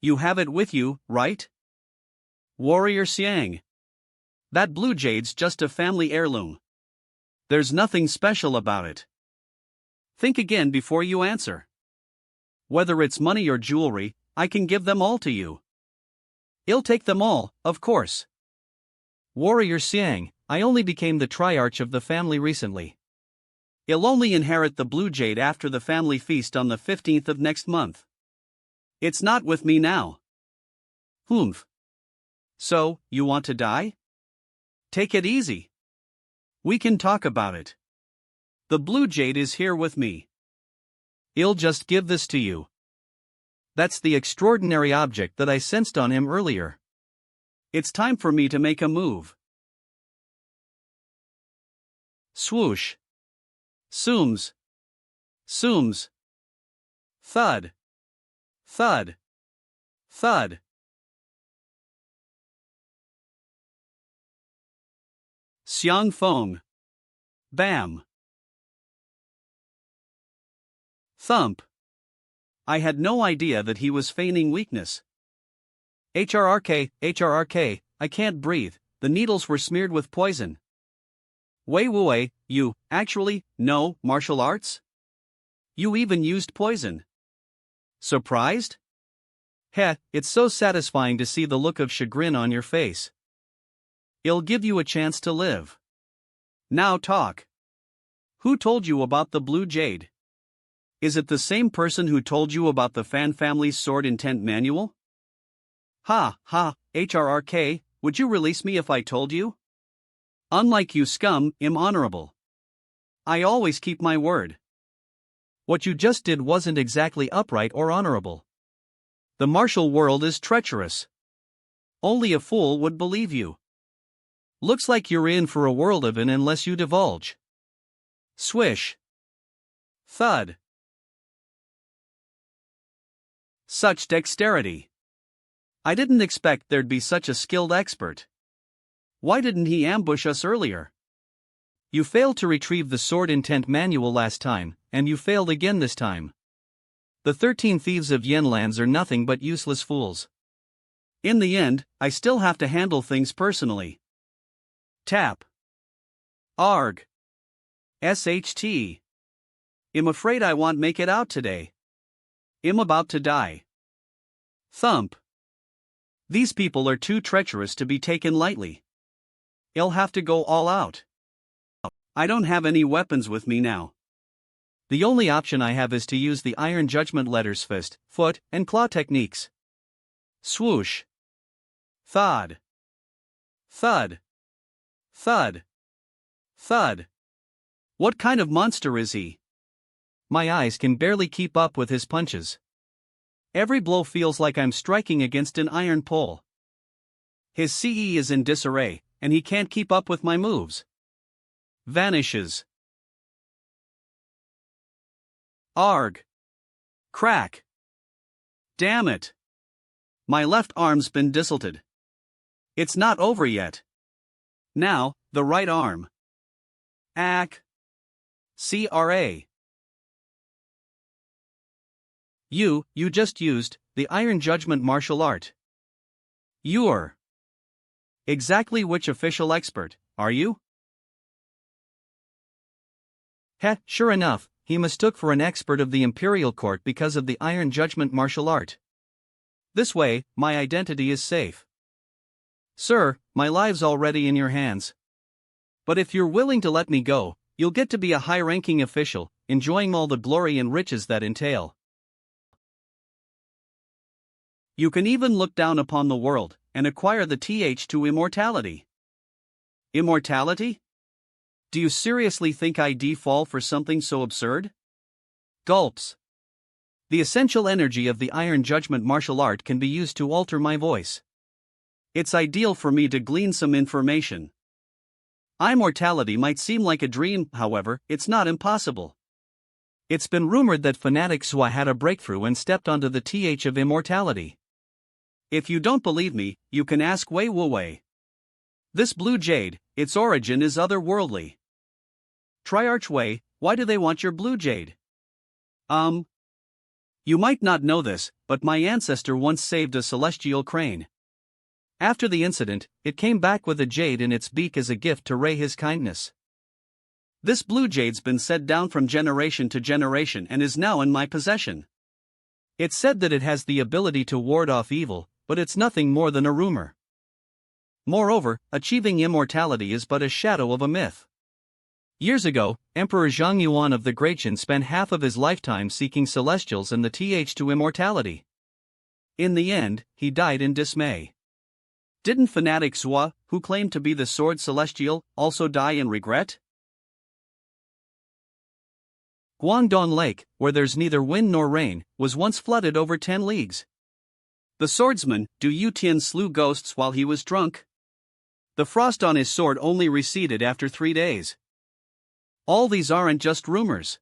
You have it with you, right? Warrior Xiang. That blue jade's just a family heirloom. There's nothing special about it. Think again before you answer. Whether it's money or jewelry, I can give them all to you. I'll take them all, of course. Warrior Xiang, I only became the triarch of the family recently. I'll only inherit the blue jade after the family feast on the 15th of next month. It's not with me now. So, you want to die? Take it easy. We can talk about it. The blue jade is here with me. I'll just give this to you. That's the extraordinary object that I sensed on him earlier. It's time for me to make a move. Swoosh. Sooms. Sooms. Thud. Thud. Thud. Xiang Feng. Bam. Thump. I had no idea that he was feigning weakness. HRRK, I can't breathe, the needles were smeared with poison. Wei Wei, you, actually, no, martial arts? You even used poison. Surprised? Heh, it's so satisfying to see the look of chagrin on your face. I'll give you a chance to live. Now talk. Who told you about the blue jade? Is it the same person who told you about the Fan family's sword intent manual? Ha, HRRK, would you release me if I told you? Unlike you scum, I'm honorable. I always keep my word. What you just did wasn't exactly upright or honorable. The martial world is treacherous. Only a fool would believe you. Looks like you're in for a world of it unless you divulge. Swish. Thud. Such dexterity. I didn't expect there'd be such a skilled expert. Why didn't he ambush us earlier? You failed to retrieve the sword intent manual last time, and you failed again this time. The 13 thieves of Yenlands are nothing but useless fools. In the end, I still have to handle things personally. Tap. Arg. SHT. I'm afraid I won't make it out today. I'm about to die. Thump. These people are too treacherous to be taken lightly. I'll have to go all out. I don't have any weapons with me now. The only option I have is to use the Iron Judgment letters fist, foot, and claw techniques. Swoosh. Thud. Thud. Thud. Thud. What kind of monster is he? My eyes can barely keep up with his punches. Every blow feels like I'm striking against an iron pole. His CE is in disarray, and he can't keep up with my moves. Vanishes. Arg. Crack. Damn it. My left arm's been dissolted. It's not over yet. Now, the right arm. Ack. CRA. You just used the Iron Judgment martial art. You're exactly which official expert, are you? Heh, sure enough, he mistook for an expert of the Imperial Court because of the Iron Judgment martial art. This way, my identity is safe. Sir, my life's already in your hands. But if you're willing to let me go, you'll get to be a high-ranking official, enjoying all the glory and riches that entail. You can even look down upon the world, and acquire the TH to immortality. Immortality? Do you seriously think I'd fall for something so absurd? Gulps. The essential energy of the Iron Judgment martial art can be used to alter my voice. It's ideal for me to glean some information. Immortality might seem like a dream, however, it's not impossible. It's been rumored that fanatic Zhua had a breakthrough and stepped onto the TH of immortality. If you don't believe me, you can ask Wei Wu. This blue jade, its origin is otherworldly. Triarch Wei, why do they want your blue jade? You might not know this, but my ancestor once saved a celestial crane. After the incident, it came back with a jade in its beak as a gift to Rei his kindness. This blue jade's been set down from generation to generation and is now in my possession. It's said that it has the ability to ward off evil, but it's nothing more than a rumor. Moreover, achieving immortality is but a shadow of a myth. Years ago, Emperor Zhang Yuan of the Great Qin spent half of his lifetime seeking celestials and the TH to immortality. In the end, he died in dismay. Didn't fanatic Zhua, who claimed to be the sword celestial, also die in regret? Guangdong Lake, where there's neither wind nor rain, was once flooded over 10 leagues. The swordsman, Du Yutian, slew ghosts while he was drunk. The frost on his sword only receded after 3 days. All these aren't just rumors.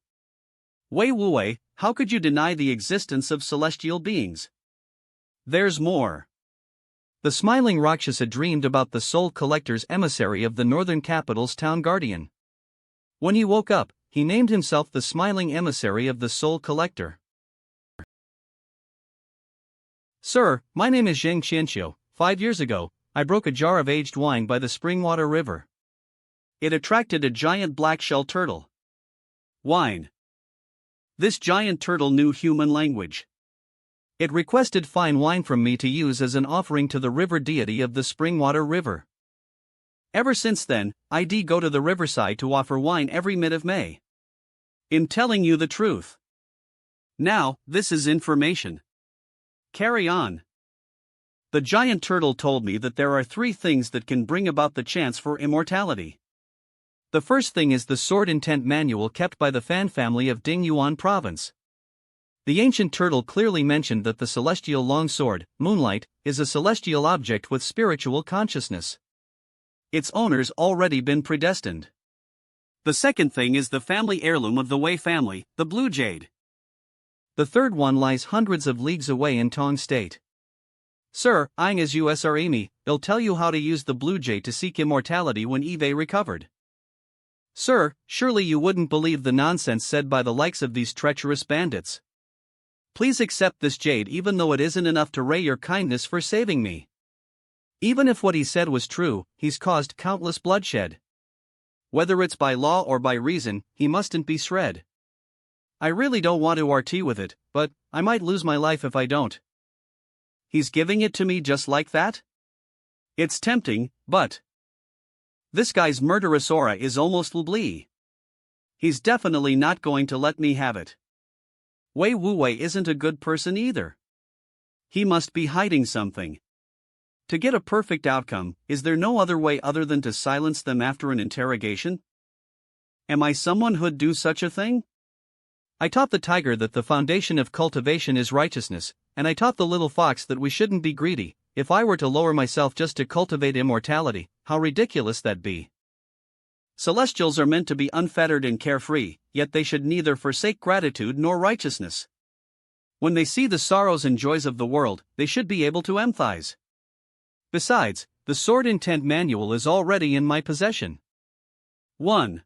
Wei Wu, how could you deny the existence of celestial beings? There's more. The smiling Rakshasa dreamed about the soul collector's emissary of the northern capital's town guardian. When he woke up, he named himself the smiling emissary of the soul collector. Sir, my name is Zheng Qianxiu. 5 years ago, I broke a jar of aged wine by the Springwater River. It attracted a giant black-shell turtle. Wine. This giant turtle knew human language. It requested fine wine from me to use as an offering to the river deity of the Springwater River. Ever since then, I go to the riverside to offer wine every mid of May. I'm telling you the truth. Now, this is information. Carry on. The giant turtle told me that there are 3 things that can bring about the chance for immortality. The first thing is the sword intent manual kept by the fan family of Ding Yuan province. The ancient turtle clearly mentioned that the celestial longsword, Moonlight, is a celestial object with spiritual consciousness. Its owner's already been predestined. The second thing is the family heirloom of the Wei family, the blue jade. The third one lies hundreds of leagues away in Tong State. Sir, Ing as USR Amy, I'll tell you how to use the blue jade to seek immortality when Eve recovered. Sir, surely you wouldn't believe the nonsense said by the likes of these treacherous bandits. Please accept this jade even though it isn't enough to repay your kindness for saving me. Even if what he said was true, he's caused countless bloodshed. Whether it's by law or by reason, he mustn't be shred. I really don't want to RT with it, but I might lose my life if I don't. He's giving it to me just like that? It's tempting, but this guy's murderous aura is almost Lubli. He's definitely not going to let me have it. Wei Wuwei isn't a good person either. He must be hiding something. To get a perfect outcome, is there no other way other than to silence them after an interrogation? Am I someone who'd do such a thing? I taught the tiger that the foundation of cultivation is righteousness, and I taught the little fox that we shouldn't be greedy. If I were to lower myself just to cultivate immortality, how ridiculous that'd be. Celestials are meant to be unfettered and carefree, yet they should neither forsake gratitude nor righteousness. When they see the sorrows and joys of the world, they should be able to empathize. Besides, the sword intent manual is already in my possession. 1.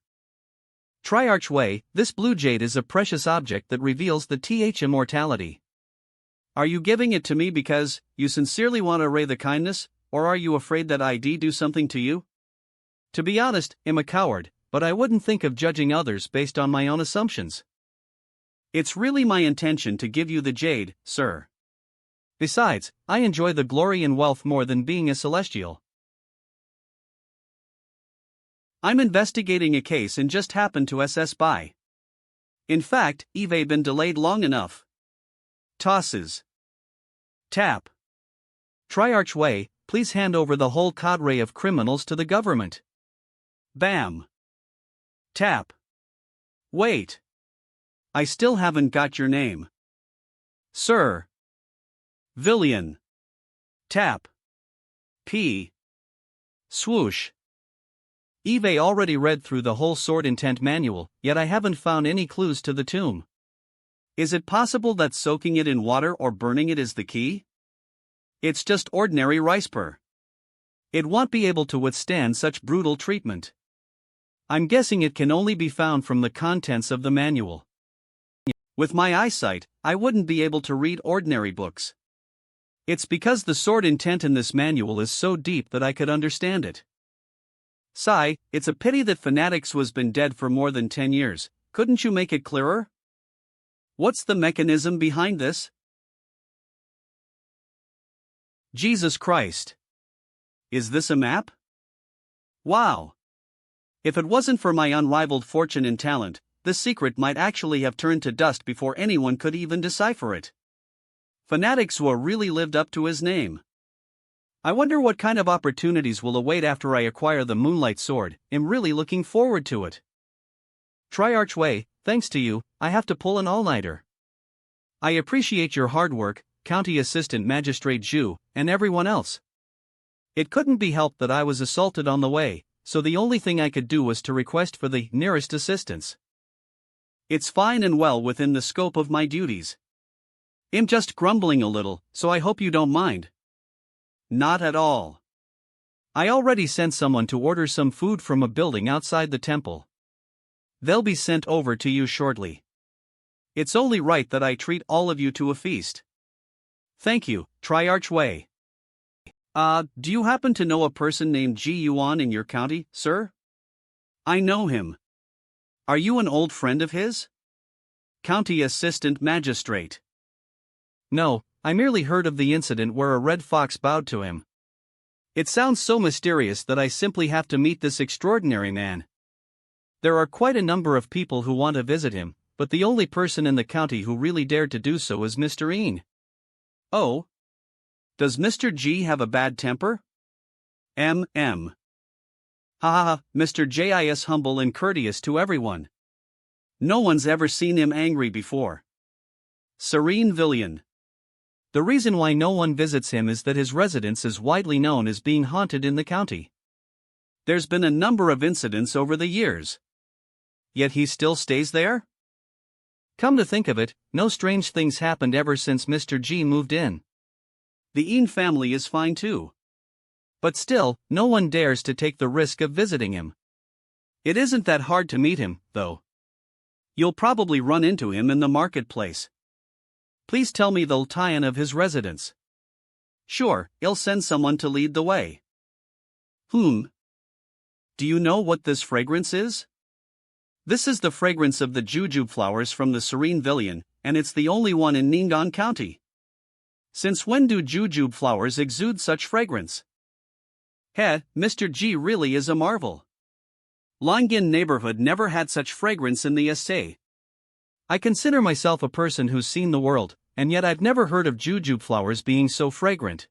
Triarch Wei, this blue jade is a precious object that reveals the immortality. Are you giving it to me because you sincerely want to repay the kindness, or are you afraid that I'd do something to you? To be honest, I'm a coward, but I wouldn't think of judging others based on my own assumptions. It's really my intention to give you the jade, sir. Besides, I enjoy the glory and wealth more than being a celestial. I'm investigating a case and just happened to SS by. In fact, Eve been delayed long enough. Tosses. Tap. Triarch Wei, please hand over the whole cadre of criminals to the government. Bam. Tap. Wait. I still haven't got your name. Sir. Villian. Tap. P. Swoosh. Eve already read through the whole sword intent manual, yet I haven't found any clues to the tomb. Is it possible that soaking it in water or burning it is the key? It's just ordinary rice pur. It won't be able to withstand such brutal treatment. I'm guessing it can only be found from the contents of the manual. With my eyesight, I wouldn't be able to read ordinary books. It's because the sword intent in this manual is so deep that I could understand it. Sigh, it's a pity that Fanatics was been dead for more than 10 years, couldn't you make it clearer? What's the mechanism behind this? Jesus Christ. Is this a map? Wow. If it wasn't for my unrivaled fortune and talent, this secret might actually have turned to dust before anyone could even decipher it. Fanatics who really lived up to his name. I wonder what kind of opportunities will await after I acquire the Moonlight Sword. I'm really looking forward to it. Triarch Wei, thanks to you, I have to pull an all-nighter. I appreciate your hard work, County Assistant Magistrate Zhu, and everyone else. It couldn't be helped that I was assaulted on the way, so the only thing I could do was to request for the nearest assistance. It's fine and well within the scope of my duties. I'm just grumbling a little, so I hope you don't mind. Not at all. I already sent someone to order some food from a building outside the temple. They'll be sent over to you shortly. It's only right that I treat all of you to a feast. Thank you, Triarch Wei. Do you happen to know a person named Ji Yuan in your county, sir? I know him. Are you an old friend of his? County Assistant Magistrate. No, I merely heard of the incident where a red fox bowed to him. It sounds so mysterious that I simply have to meet this extraordinary man. There are quite a number of people who want to visit him, but the only person in the county who really dared to do so is Mr. Ian. Oh? Does Mr. G have a bad temper? Ha ha ha, Mr. J is humble and courteous to everyone. No one's ever seen him angry before. Serene Villian. The reason why no one visits him is that his residence is widely known as being haunted in the county. There's been a number of incidents over the years. Yet he still stays there? Come to think of it, no strange things happened ever since Mr. G moved in. The Ian family is fine too. But still, no one dares to take the risk of visiting him. It isn't that hard to meet him, though. You'll probably run into him in the marketplace. Please tell me the tie-in of his residence. Sure, he'll send someone to lead the way. Do you know what this fragrance is? This is the fragrance of the jujube flowers from the Serene Villian, and it's the only one in Ning'an County. Since when do jujube flowers exude such fragrance? Mr. G really is a marvel. Longin neighborhood never had such fragrance in the essay. I consider myself a person who's seen the world, and yet I've never heard of jujube flowers being so fragrant.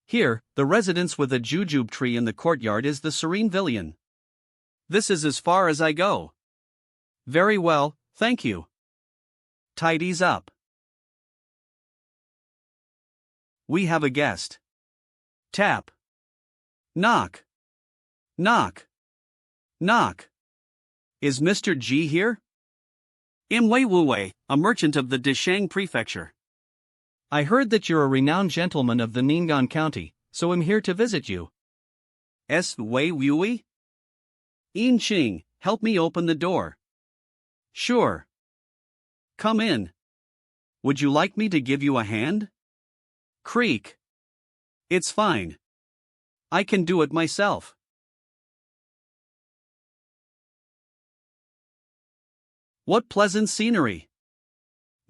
Here, the residence with a jujube tree in the courtyard is the Serene Villian. This is as far as I go. Very well, thank you. Tidies up. We have a guest. Tap. Knock. Knock. Knock. Is Mr. G here? Im Wei Wu Wei, a merchant of the Dishang Prefecture. I heard that you're a renowned gentleman of the Ning'an County, so I'm here to visit you. Wei Wu Wei? Yin Qing, help me open the door. Sure. Come in. Would you like me to give you a hand? Creak. It's fine. I can do it myself. What pleasant scenery.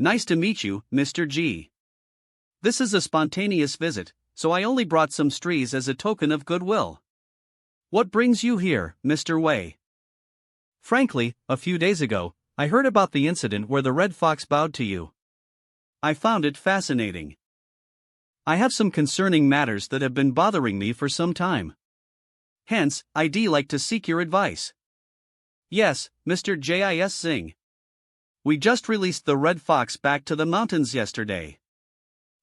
Nice to meet you, Mr. G. This is a spontaneous visit, so I only brought some trees as a token of goodwill. What brings you here, Mr. Wei? Frankly, a few days ago, I heard about the incident where the red fox bowed to you. I found it fascinating. I have some concerning matters that have been bothering me for some time. Hence, I'd like to seek your advice. Yes, Mr. Jis Singh. We just released the red fox back to the mountains yesterday.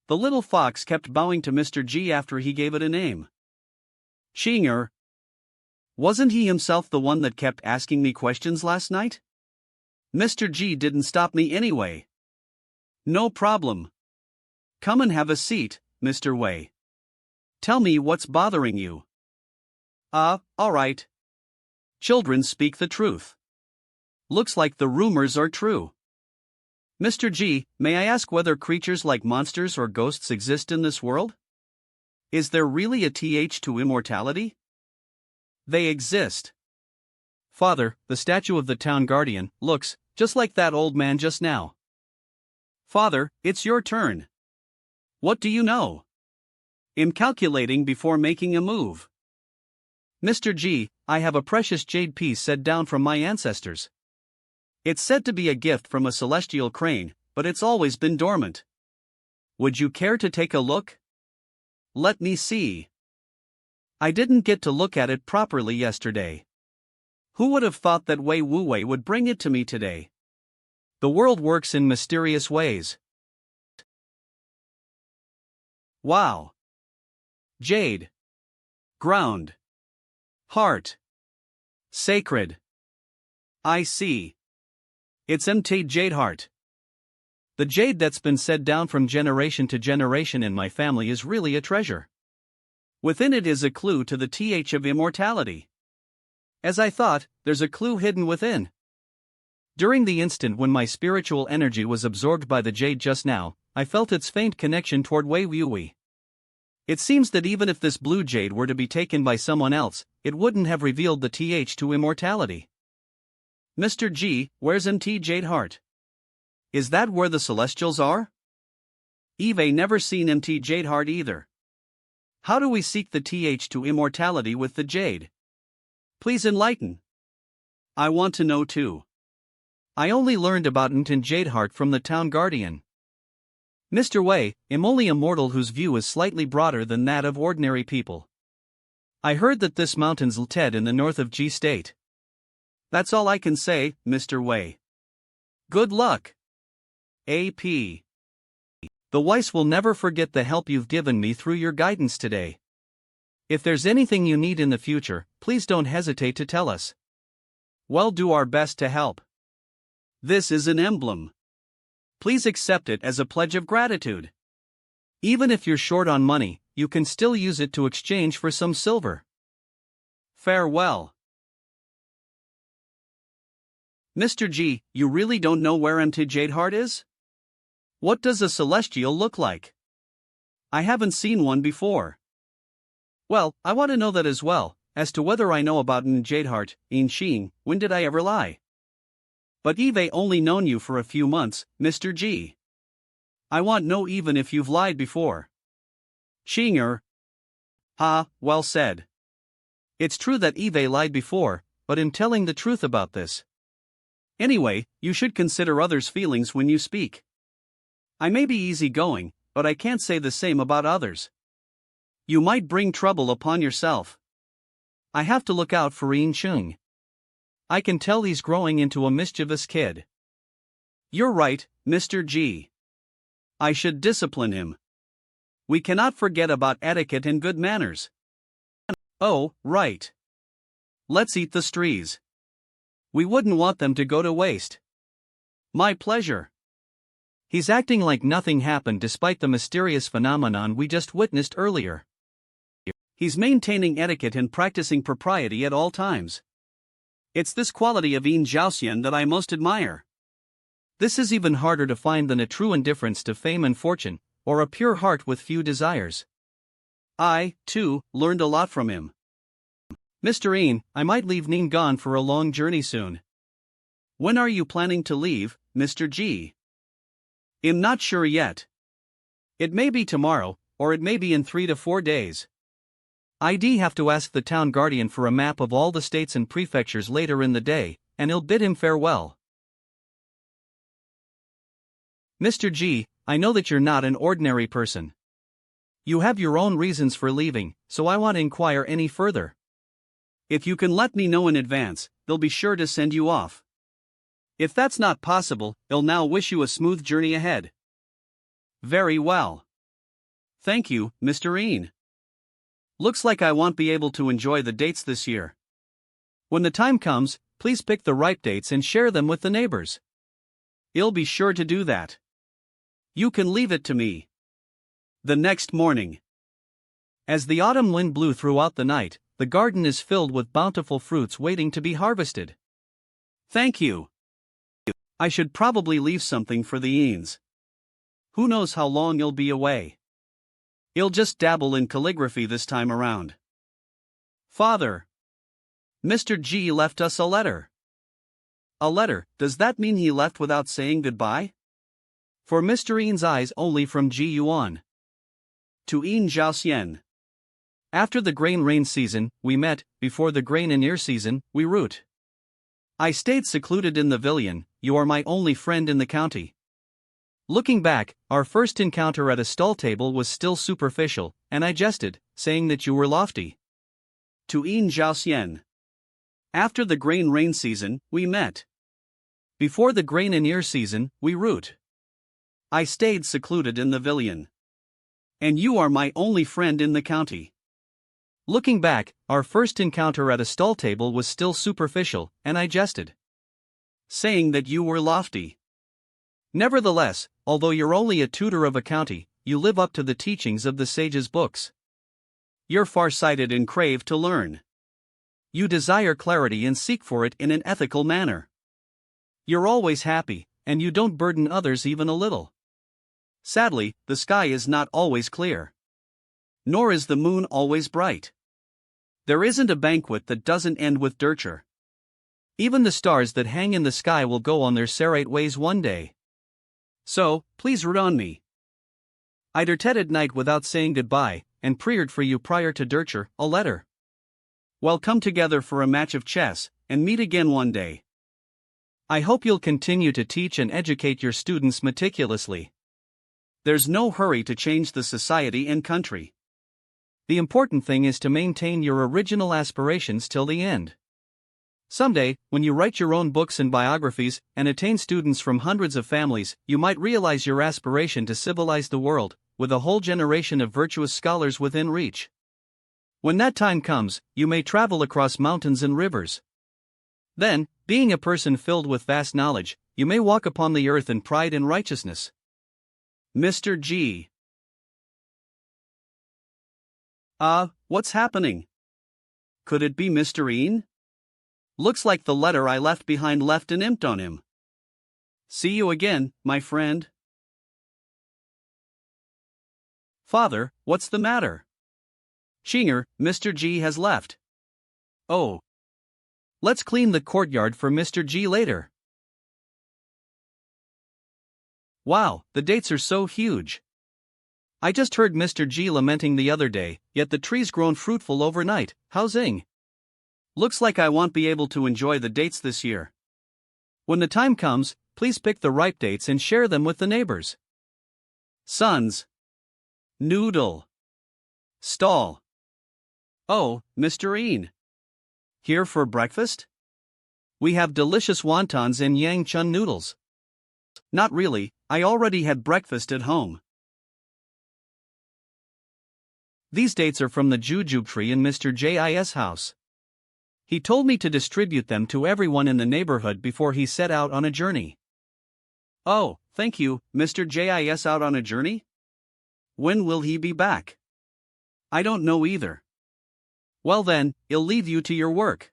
The little fox kept bowing to Mr. G after he gave it a name. Xinger. Wasn't he himself the one that kept asking me questions last night? Mr. G didn't stop me anyway. No problem. Come and have a seat, Mr. Wei. Tell me what's bothering you. Alright. Children speak the truth. Looks like the rumors are true. Mr. G, may I ask whether creatures like monsters or ghosts exist in this world? Is there really a th to immortality? They exist. Father, the statue of the town guardian looks just like that old man just now. Father, it's your turn. What do you know? I'm calculating before making a move. Mr. G, I have a precious jade piece set down from my ancestors. It's said to be a gift from a celestial crane, but it's always been dormant. Would you care to take a look? Let me see. I didn't get to look at it properly yesterday. Who would have thought that Wei Wu Wei would bring it to me today? The world works in mysterious ways. Wow. Jade. Ground. Heart. Sacred. I see. It's MT Jade Heart. The jade that's been set down from generation to generation in my family is really a treasure. Within it is a clue to the th of immortality. As I thought, there's a clue hidden within. During the instant when my spiritual energy was absorbed by the jade just now, I felt its faint connection toward Wei Wu Wei. It seems that even if this blue jade were to be taken by someone else, it wouldn't have revealed the th to immortality. Mr. G, where's MT Jade Heart? Is that where the Celestials are? Eve never seen MT Jade Heart either. How do we seek the th to immortality with the jade? Please enlighten. I want to know too. I only learned about MT Jade Heart from the town guardian. Mr. Wei, am only a mortal whose view is slightly broader than that of ordinary people. I heard that this mountain's Lted in the north of G State. That's all I can say, Mr. Wei. Good luck. AP. The Weiss will never forget the help you've given me through your guidance today. If there's anything you need in the future, please don't hesitate to tell us. We'll do our best to help. This is an emblem. Please accept it as a pledge of gratitude. Even if you're short on money, you can still use it to exchange for some silver. Farewell. Mr. G, you really don't know where Mt. Jadeheart is? What does a celestial look like? I haven't seen one before. Well, I want to know that as well, as to whether I know about Mt. Jadeheart, in Xing, when did I ever lie? But Eve only known you for a few months, Mr. G. I want know even if you've lied before. Xinger. Ha, well said. It's true that Eve lied before, but I'm telling the truth about this. Anyway, you should consider others' feelings when you speak. I may be easygoing, but I can't say the same about others. You might bring trouble upon yourself. I have to look out for Yin Chung. I can tell he's growing into a mischievous kid. You're right, Mr. G. I should discipline him. We cannot forget about etiquette and good manners. Oh, right. Let's eat the strees. We wouldn't want them to go to waste. My pleasure. He's acting like nothing happened despite the mysterious phenomenon we just witnessed earlier. He's maintaining etiquette and practicing propriety at all times. It's this quality of Yin Zhaoxian that I most admire. This is even harder to find than a true indifference to fame and fortune, or a pure heart with few desires. I, too, learned a lot from him. Mr. Yin, I might leave Ning'an for a long journey soon. When are you planning to leave, Mr. G? I'm not sure yet. It may be tomorrow, or it may be in 3 to 4 days. I'd have to ask the town guardian for a map of all the states and prefectures later in the day, and he'll bid him farewell. Mr. G, I know that you're not an ordinary person. You have your own reasons for leaving, so I won't inquire any further. If you can let me know in advance, they'll be sure to send you off. If that's not possible, they'll now wish you a smooth journey ahead. Very well. Thank you, Mr. Yin. Looks like I won't be able to enjoy the dates this year. When the time comes, please pick the ripe dates and share them with the neighbors. I'll be sure to do that. You can leave it to me. The next morning. As the autumn wind blew throughout the night, the garden is filled with bountiful fruits waiting to be harvested. Thank you. I should probably leave something for the Yins. Who knows how long you'll be away? I'll just dabble in calligraphy this time around. Father. Mr. G left us a letter. A letter, does that mean he left without saying goodbye? For Mr. Yin's eyes only from Ji Yuan. To Yin Zhaoxian. After the grain rain season, we met, before the grain and ear season, we root. I stayed secluded in the villion, you are my only friend in the county. Looking back, our first encounter at a stall table was still superficial, and I jested, saying that you were lofty. To Yin Zhaoxian. After the grain rain season, we met. Before the grain and ear season, we root. I stayed secluded in the villion. And you are my only friend in the county. Looking back, our first encounter at a stall table was still superficial, and I jested, saying that you were lofty. Nevertheless, although you're only a tutor of a county, you live up to the teachings of the sage's books. You're far-sighted and crave to learn. You desire clarity and seek for it in an ethical manner. You're always happy, and you don't burden others even a little. Sadly, the sky is not always clear. Nor is the moon always bright. There isn't a banquet that doesn't end with dirture. Even the stars that hang in the sky will go on their serrate ways one day. So, please root on me. I'd at night without saying goodbye, and prayed for you prior to dirture, a letter. Well, come together for a match of chess, and meet again one day. I hope you'll continue to teach and educate your students meticulously. There's no hurry to change the society and country. The important thing is to maintain your original aspirations till the end. Someday, when you write your own books and biographies and attain students from hundreds of families, you might realize your aspiration to civilize the world, with a whole generation of virtuous scholars within reach. When that time comes, you may travel across mountains and rivers. Then, being a person filled with vast knowledge, you may walk upon the earth in pride and righteousness. Mr. G. What's happening? Could it be Mr. Ian? Looks like the letter I left behind left an imp on him. See you again, my friend. Father, what's the matter? Chinger, Mr. G has left. Oh. Let's clean the courtyard for Mr. G later. Wow, the dates are so huge. I just heard Mr. G lamenting the other day, yet the tree's grown fruitful overnight. Housing. Looks like I won't be able to enjoy the dates this year. When the time comes, please pick the ripe dates and share them with the neighbors. Sons. Noodle. Stall. Oh, Mr. Ian. Here for breakfast? We have delicious wontons and yang chun noodles. Not really, I already had breakfast at home. These dates are from the jujube tree in Mr. J's house. He told me to distribute them to everyone in the neighborhood before he set out on a journey. Oh, thank you, Mr. Jis out on a journey? When will he be back? I don't know either. Well then, I'll leave you to your work.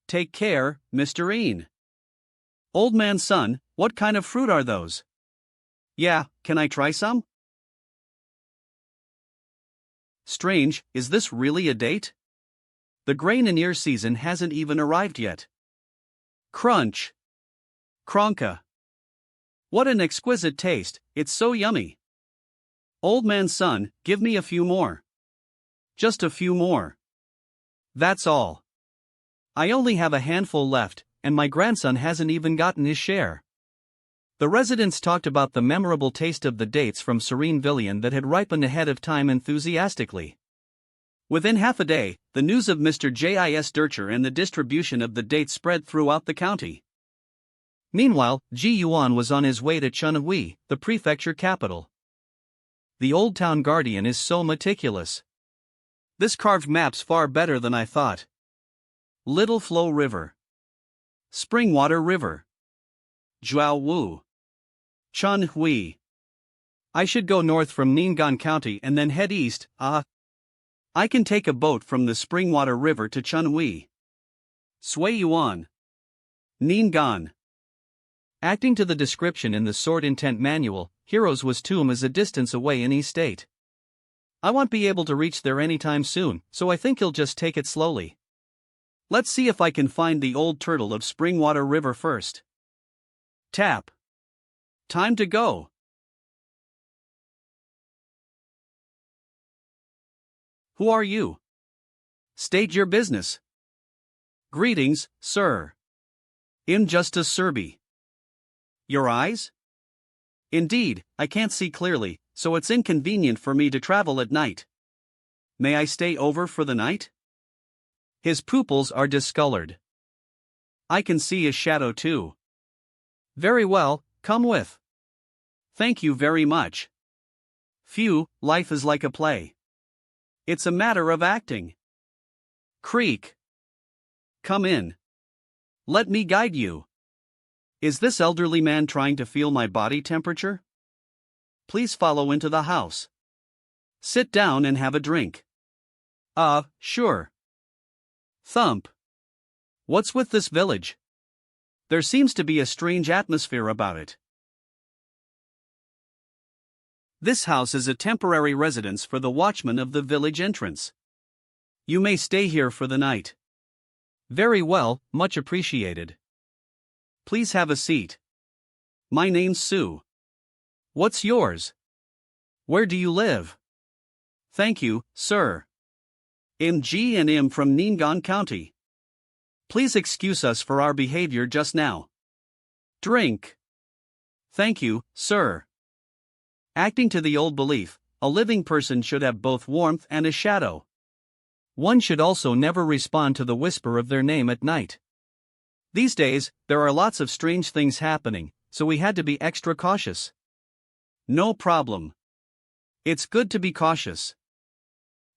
Take care, Mr. Ian. Old man's son, what kind of fruit are those? Yeah, can I try some? Strange, is this really a date? The grain and ear season hasn't even arrived yet. Crunch. Kronka. What an exquisite taste, it's so yummy. Old man's son, give me a few more. Just a few more. That's all. I only have a handful left, and my grandson hasn't even gotten his share. The residents talked about the memorable taste of the dates from Serene Villian that had ripened ahead of time enthusiastically. Within half a day, the news of Mr. Jis Dircher and the distribution of the dates spread throughout the county. Meanwhile, Yuan was on his way to Chunhui, the prefecture capital. The old town guardian is so meticulous. This carved map's far better than I thought. Little Flow River. Springwater River. Jiaowu. Chunhui. I should go north from Ning'an County and then head east. I can take a boat from the Springwater River to Chunhui. Sui Yuan. Ning'an. Acting to the description in the Sword Intent Manual, Heroes was tomb is a distance away in East State. I won't be able to reach there anytime soon, so I think you'll just take it slowly. Let's see if I can find the old turtle of Springwater River first. Tap. Time to go. Who are you? State your business. Greetings, sir. I'm just a Serbi. Your eyes? Indeed, I can't see clearly, so it's inconvenient for me to travel at night. May I stay over for the night? His pupils are discolored. I can see a shadow too. Very well, come with. Thank you very much. Phew, life is like a play. It's a matter of acting. Creak. Come in. Let me guide you. Is this elderly man trying to feel my body temperature? Please follow into the house. Sit down and have a drink. Sure. Thump. What's with this village? There seems to be a strange atmosphere about it. This house is a temporary residence for the watchman of the village entrance. You may stay here for the night. Very well, much appreciated. Please have a seat. My name's Sue. What's yours? Where do you live? Thank you, sir. MG and M from Ning'an County. Please excuse us for our behavior just now. Drink. Thank you, sir. Acting to the old belief, a living person should have both warmth and a shadow. One should also never respond to the whisper of their name at night. These days, there are lots of strange things happening, so we had to be extra cautious. No problem. It's good to be cautious.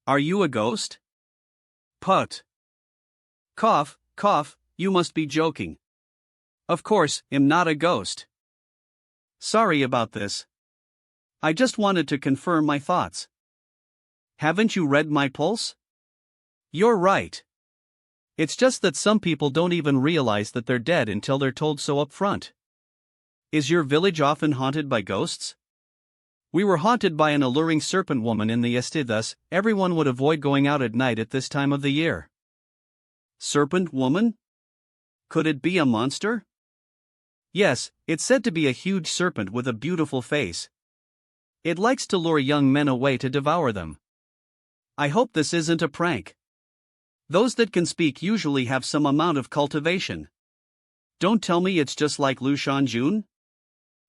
Are you a ghost? Put. Cough, cough, you must be joking. Of course, I'm not a ghost. Sorry about this. I just wanted to confirm my thoughts. Haven't you read my pulse? You're right. It's just that some people don't even realize that they're dead until they're told so up front. Is your village often haunted by ghosts? We were haunted by an alluring serpent woman in the este, thus, everyone would avoid going out at night at this time of the year. Serpent woman? Could it be a monster? Yes, it's said to be a huge serpent with a beautiful face. It likes to lure young men away to devour them. I hope this isn't a prank. Those that can speak usually have some amount of cultivation. Don't tell me it's just like Lu Shanjun?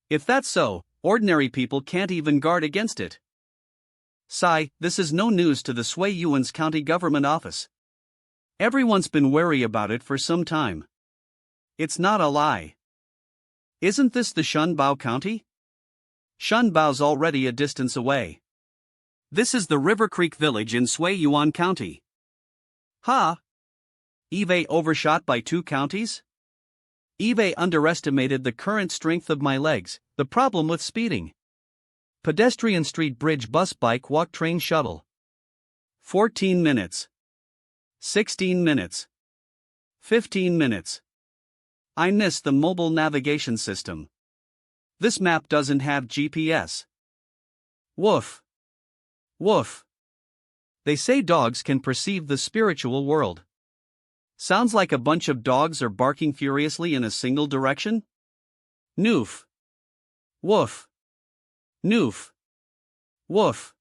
If that's so, ordinary people can't even guard against it. Sigh, this is no news to the Sui Yuan's county government office. Everyone's been wary about it for some time. It's not a lie. Isn't this the Shunbao County? Shunbao's already a distance away. This is the River Creek village in Sui Yuan County. Ha! Eve overshot by 2 counties? Eve underestimated the current strength of my legs, the problem with speeding. Pedestrian, street, bridge, bus, bike, walk, train, shuttle. 14 minutes. 16 minutes. 15 minutes. I missed the mobile navigation system. This map doesn't have GPS. Woof. Woof. They say dogs can perceive the spiritual world. Sounds like a bunch of dogs are barking furiously in a single direction? Noof. Woof. Noof. Woof.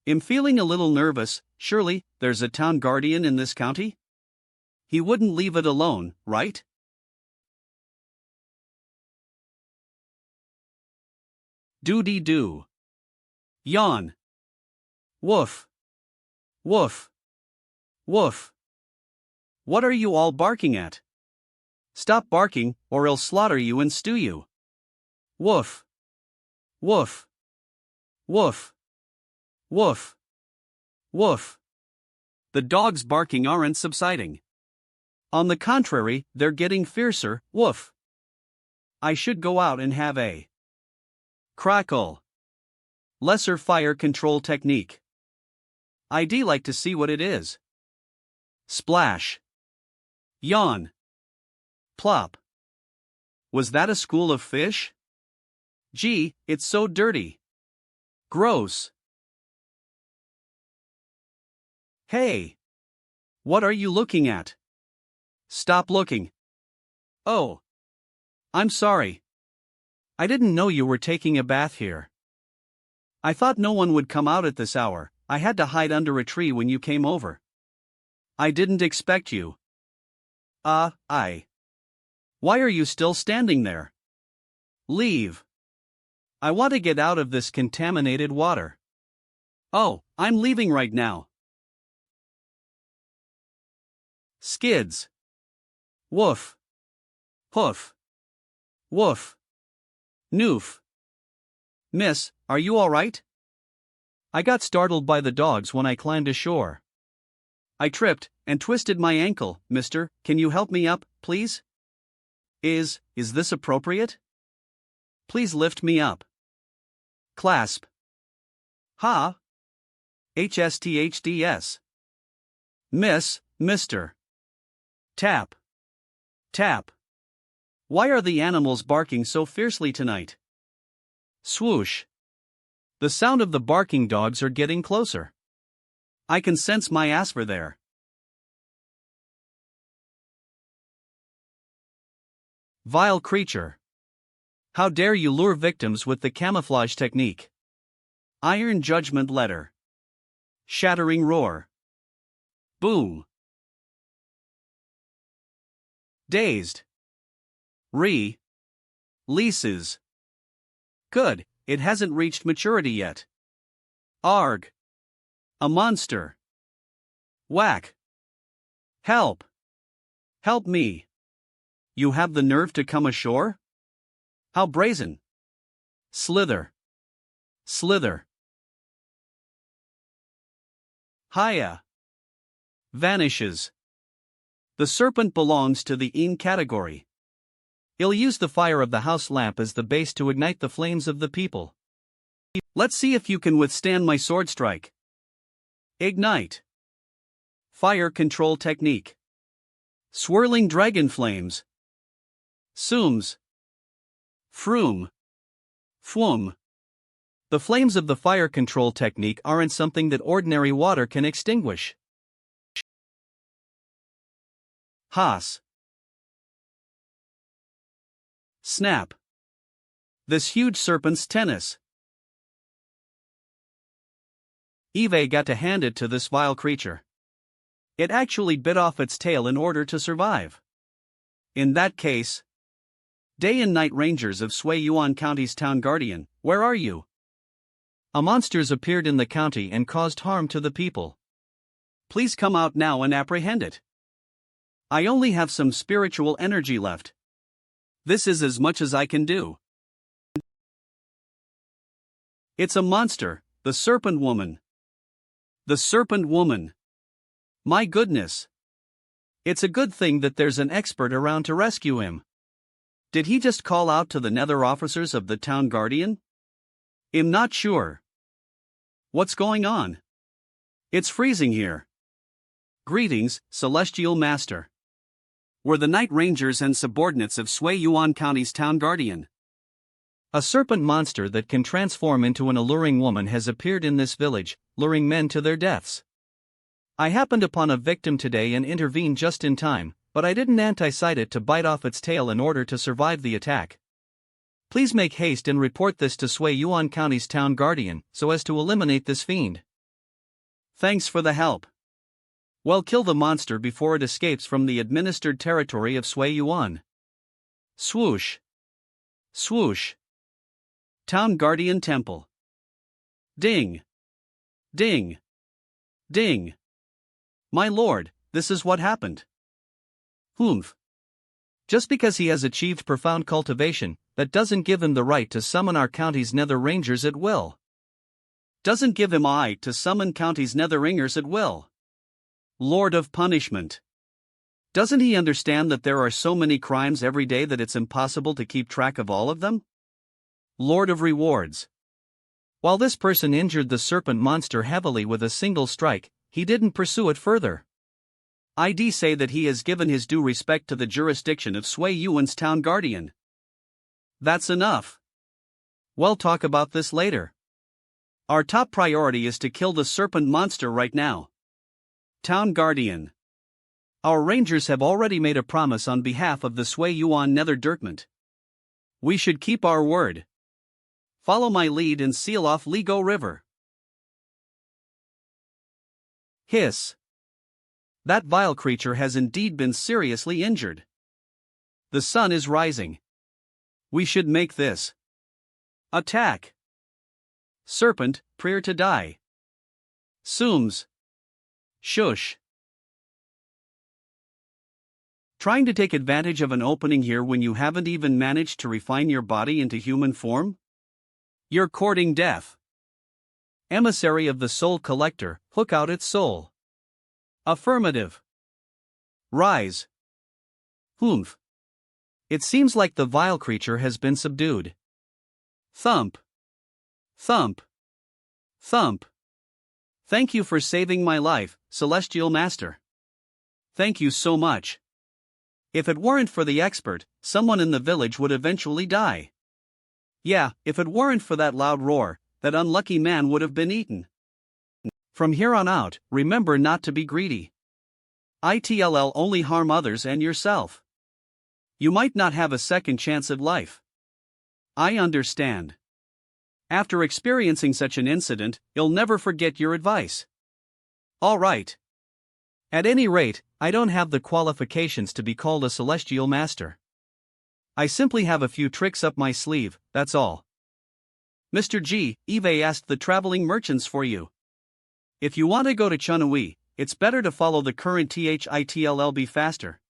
I'm feeling a little nervous. Surely, there's a town guardian in this county? He wouldn't leave it alone, right? Do-dee-doo. Yawn. Woof. Woof. Woof. What are you all barking at? Stop barking, or I'll slaughter you and stew you. Woof. Woof. Woof. Woof. Woof. The dogs barking aren't subsiding. On the contrary, they're getting fiercer. Woof. I should go out and have a crackle. Lesser fire control technique. I'd like to see what it is. Splash. Yawn. Plop. Was that a school of fish? Gee, it's so dirty. Gross. Hey! What are you looking at? Stop looking. Oh. I'm sorry. I didn't know you were taking a bath here. I thought no one would come out at this hour. I had to hide under a tree when you came over. I didn't expect you. Why are you still standing there? Leave. I want to get out of this contaminated water. Oh, I'm leaving right now. Skids. Woof. Hoof. Woof. Noof. Miss, are you all right? I got startled by the dogs when I climbed ashore. I tripped and twisted my ankle. Mister, can you help me up, please? Is this appropriate? Please lift me up. Clasp. Ha. HSTHDS. Miss, Mister. Tap. Tap. Why are the animals barking so fiercely tonight? Swoosh. The sound of the barking dogs are getting closer. I can sense my Asper there. Vile creature. How dare you lure victims with the camouflage technique? Iron judgment letter. Shattering roar. Boom. Dazed. Leases. Good, it hasn't reached maturity yet. Arg. A monster. Whack. Help. Help me. You have the nerve to come ashore? How brazen. Slither. Slither. Hiya. Vanishes. The serpent belongs to the een category. He'll use the fire of the house lamp as the base to ignite the flames of the people. Let's see if you can withstand my sword strike. Ignite. Fire control technique. Swirling dragon flames. Sooms. Froom. Fwoom. The flames of the fire control technique aren't something that ordinary water can extinguish. Haas. Snap. This huge serpent's tennis. Eve got to hand it to this vile creature. It actually bit off its tail in order to survive. In that case, Day and Night Rangers of Yuan County's town guardian, where are you? A monsters appeared in the county and caused harm to the people. Please come out now and apprehend it. I only have some spiritual energy left. This is as much as I can do. It's a monster, the Serpent Woman. The Serpent Woman. My goodness. It's a good thing that there's an expert around to rescue him. Did he just call out to the nether officers of the town guardian? I'm not sure. What's going on? It's freezing here. Greetings, Celestial Master. We're the Night Rangers and subordinates of Yuan County's town guardian. A serpent monster that can transform into an alluring woman has appeared in this village, luring men to their deaths. I happened upon a victim today and intervened just in time, but I didn't anticipate it to bite off its tail in order to survive the attack. Please make haste and report this to Yuan County's town guardian, so as to eliminate this fiend. Thanks for the help. Well, kill the monster before it escapes from the administered territory of Yuan. Swoosh. Swoosh. Town Guardian Temple. Ding. Ding. Ding. My lord, this is what happened. Humph. Just because he has achieved profound cultivation, that doesn't give him the right to summon our county's nether rangers at will. Doesn't give him to summon county's nether ringers at will. Lord of Punishment. Doesn't he understand that there are so many crimes every day that it's impossible to keep track of all of them? Lord of Rewards. While this person injured the serpent monster heavily with a single strike, he didn't pursue it further. I'd say that he has given his due respect to the jurisdiction of Yuan's town guardian. That's enough. We'll talk about this later. Our top priority is to kill the serpent monster right now. Town Guardian. Our rangers have already made a promise on behalf of the Yuan Nether Dirtment. We should keep our word. Follow my lead and seal off Ligo River. Hiss. That vile creature has indeed been seriously injured. The sun is rising. We should make this. Attack. Serpent, prepare to die. Sooms. Shush. Trying to take advantage of an opening here when you haven't even managed to refine your body into human form? You're courting death. Emissary of the Soul Collector, hook out its soul. Affirmative. Rise. Humph. It seems like the vile creature has been subdued. Thump. Thump. Thump. Thank you for saving my life, Celestial Master. Thank you so much. If it weren't for the expert, someone in the village would eventually die. Yeah, if it weren't for that loud roar, that unlucky man would have been eaten. From here on out, remember not to be greedy. It'll only harm others and yourself. You might not have a second chance at life. I understand. After experiencing such an incident, you'll never forget your advice. All right. At any rate, I don't have the qualifications to be called a celestial master. I simply have a few tricks up my sleeve, that's all. Mr. G, Eve asked the traveling merchants for you. If you want to go to ChronoGo, it's better to follow the current THITLLB faster.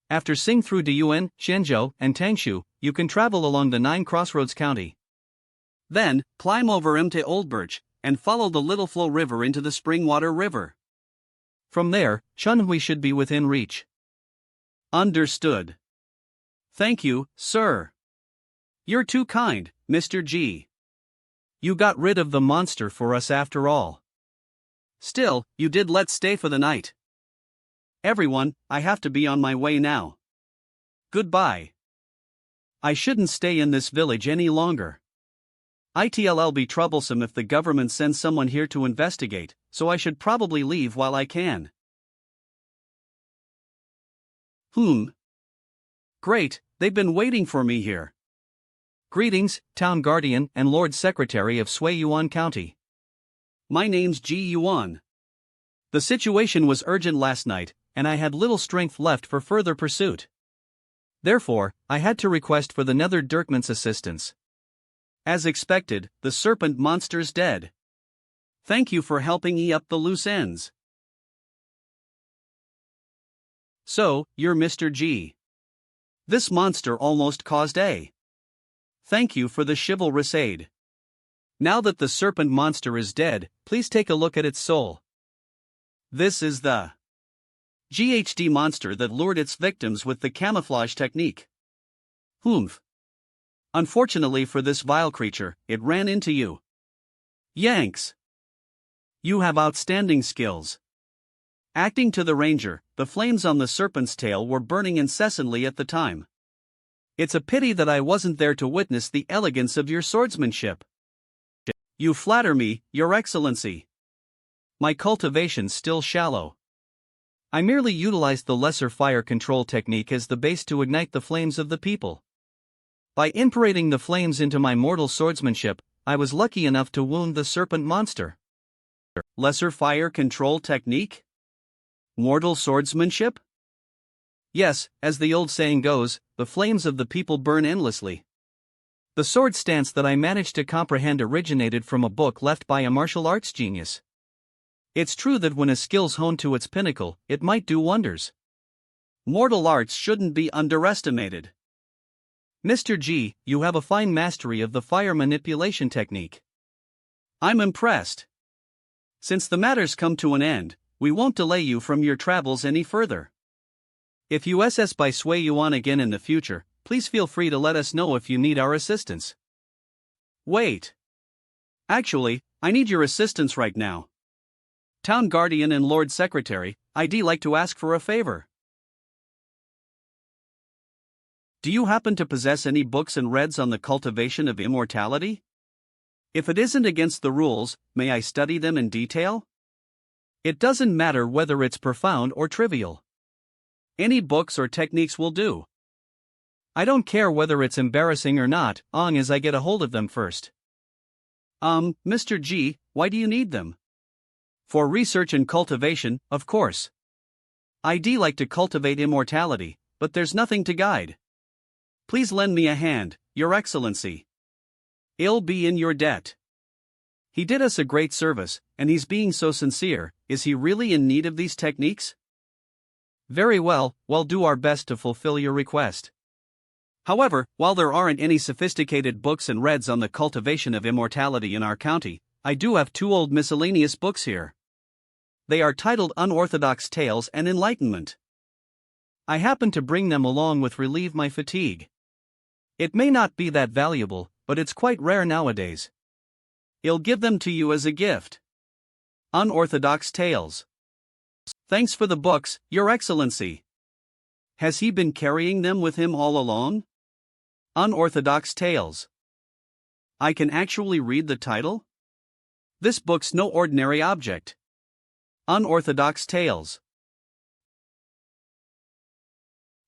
After Sing through to Yuan, Shenzhou, and Tangshu, you can travel along the 9 Crossroads County. Then, climb over M to Old Birch, and follow the Little Flow River into the Springwater River. From there, ChronoGo should be within reach. Understood. Thank you, sir. You're too kind, Mr. G. You got rid of the monster for us after all. Still, you did let's stay for the night. Everyone, I have to be on my way now. Goodbye. I shouldn't stay in this village any longer. It'll be troublesome if the government sends someone here to investigate, so I should probably leave while I can. Great, they've been waiting for me here. Greetings, Town Guardian and Lord Secretary of Yuan County. My name's Ji Yuan. The situation was urgent last night, and I had little strength left for further pursuit. Therefore, I had to request for the Nether Dirkman's assistance. As expected, the serpent monster's dead. Thank you for helping me up the loose ends. So, you're Mr. G. This monster almost caused a. Thank you for the chivalrous aid. Now that the serpent monster is dead, please take a look at its soul. This is the GHD monster that lured its victims with the camouflage technique. Unfortunately for this vile creature, it ran into you. Yanks. You have outstanding skills. Acting to the ranger, the flames on the serpent's tail were burning incessantly at the time. It's a pity that I wasn't there to witness the elegance of your swordsmanship. You flatter me, Your Excellency. My cultivation's still shallow. I merely utilized the lesser fire control technique as the base to ignite the flames of the people. By inputting the flames into my mortal swordsmanship, I was lucky enough to wound the serpent monster. Lesser fire control technique? Mortal swordsmanship? Yes, as the old saying goes, the flames of the people burn endlessly. The sword stance that I managed to comprehend originated from a book left by a martial arts genius. It's true that when a skill's honed to its pinnacle, it might do wonders. Mortal arts shouldn't be underestimated. Mr. G, you have a fine mastery of the fire manipulation technique. I'm impressed. Since the matter's come to an end, we won't delay you from your travels any further. If you SS by Yuan again in the future, please feel free to let us know if you need our assistance. Wait. Actually, I need your assistance right now. Town Guardian and Lord Secretary, I'd like to ask for a favor. Do you happen to possess any books and reads on the cultivation of immortality? If it isn't against the rules, may I study them in detail? It doesn't matter whether it's profound or trivial. Any books or techniques will do. I don't care whether it's embarrassing or not, long as I get a hold of them first. Mr. G, why do you need them? For research and cultivation, of course. I'd like to cultivate immortality, but there's nothing to guide. Please lend me a hand, Your Excellency. I'll be in your debt. He did us a great service, and he's being so sincere. Is he really in need of these techniques? Very well, we'll do our best to fulfill your request. However, while there aren't any sophisticated books and reads on the cultivation of immortality in our county, I do have 2 old miscellaneous books here. They are titled Unorthodox Tales and Enlightenment. I happen to bring them along with relieve my fatigue. It may not be that valuable, but it's quite rare nowadays. I'll give them to you as a gift. Unorthodox Tales. Thanks for the books, Your Excellency. Has he been carrying them with him all along? Unorthodox Tales. I can actually read the title? This book's no ordinary object. Unorthodox Tales.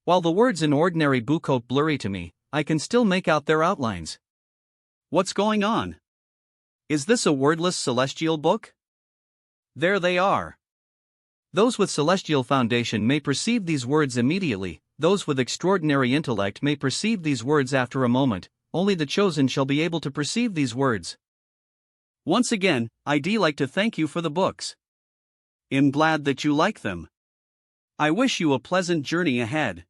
While the words in ordinary book are blurry to me, I can still make out their outlines. What's going on? Is this a wordless celestial book? There they are. Those with celestial foundation may perceive these words immediately, those with extraordinary intellect may perceive these words after a moment, only the chosen shall be able to perceive these words. Once again, I'd like to thank you for the books. I'm glad that you like them. I wish you a pleasant journey ahead.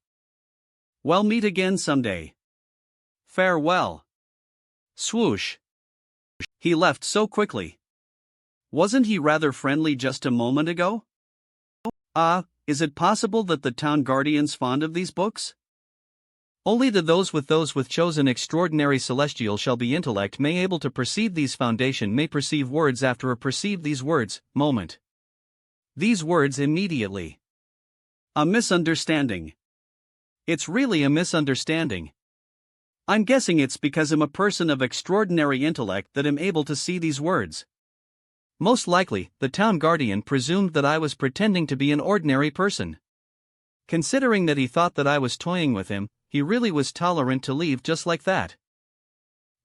We'll meet again someday. Farewell. Swoosh. He left so quickly. Wasn't he rather friendly just a moment ago? Is it possible that the town guardian's fond of these books? Only those with chosen extraordinary celestial shall be intellect may able to perceive these foundation may perceive words after a perceive these words, moment. These words immediately. A misunderstanding. It's really a misunderstanding. I'm guessing it's because I'm a person of extraordinary intellect that I'm able to see these words. Most likely, the town guardian presumed that I was pretending to be an ordinary person. Considering that he thought that I was toying with him, he really was tolerant to leave just like that.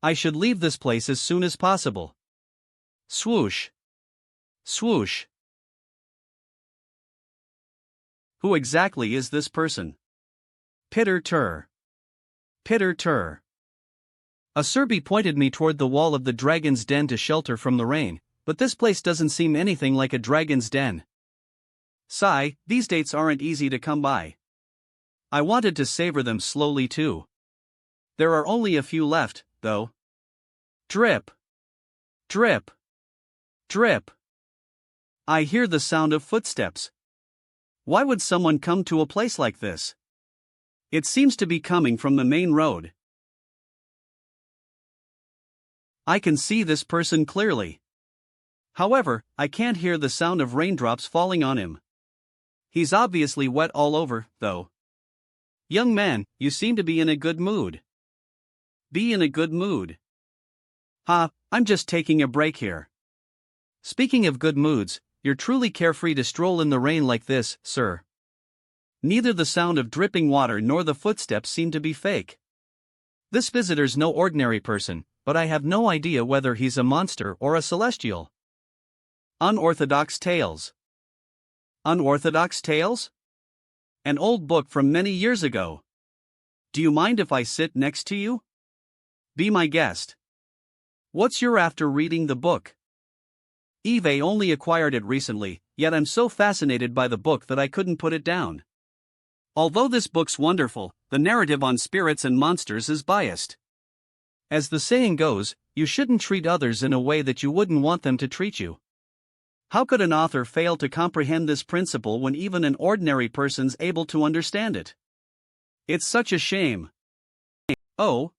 I should leave this place as soon as possible. Swoosh. Swoosh. Who exactly is this person? Pitter-tur. Pitter-tur. A Serbi pointed me toward the wall of the dragon's den to shelter from the rain, but this place doesn't seem anything like a dragon's den. Sigh, these dates aren't easy to come by. I wanted to savor them slowly too. There are only a few left, though. Drip. Drip. Drip. I hear the sound of footsteps. Why would someone come to a place like this? It seems to be coming from the main road. I can see this person clearly. However, I can't hear the sound of raindrops falling on him. He's obviously wet all over, though. Young man, you seem to be in a good mood. Be in a good mood. I'm just taking a break here. Speaking of good moods, you're truly carefree to stroll in the rain like this, sir. Neither the sound of dripping water nor the footsteps seem to be fake. This visitor's no ordinary person, but I have no idea whether he's a monster or a celestial. Unorthodox Tales. Unorthodox Tales? An old book from many years ago. Do you mind if I sit next to you? Be my guest. What's your after reading the book? Eve only acquired it recently, yet I'm so fascinated by the book that I couldn't put it down. Although this book's wonderful, the narrative on spirits and monsters is biased. As the saying goes, you shouldn't treat others in a way that you wouldn't want them to treat you. How could an author fail to comprehend this principle when even an ordinary person's able to understand it? It's such a shame. Oh?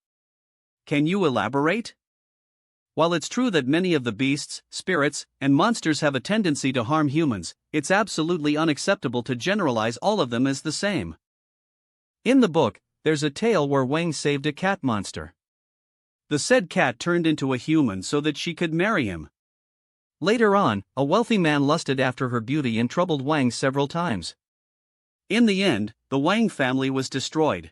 Can you elaborate? While it's true that many of the beasts, spirits, and monsters have a tendency to harm humans, it's absolutely unacceptable to generalize all of them as the same. In the book, there's a tale where Wang saved a cat monster. The said cat turned into a human so that she could marry him. Later on, a wealthy man lusted after her beauty and troubled Wang several times. In the end, the Wang family was destroyed.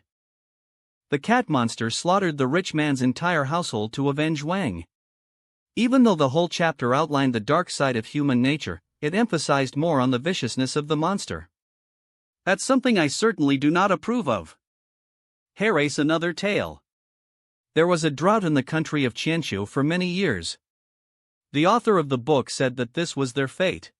The cat monster slaughtered the rich man's entire household to avenge Wang. Even though the whole chapter outlined the dark side of human nature, it emphasized more on the viciousness of the monster. That's something I certainly do not approve of. Here's another tale. There was a drought in the country of Qianshu for many years. The author of the book said that this was their fate.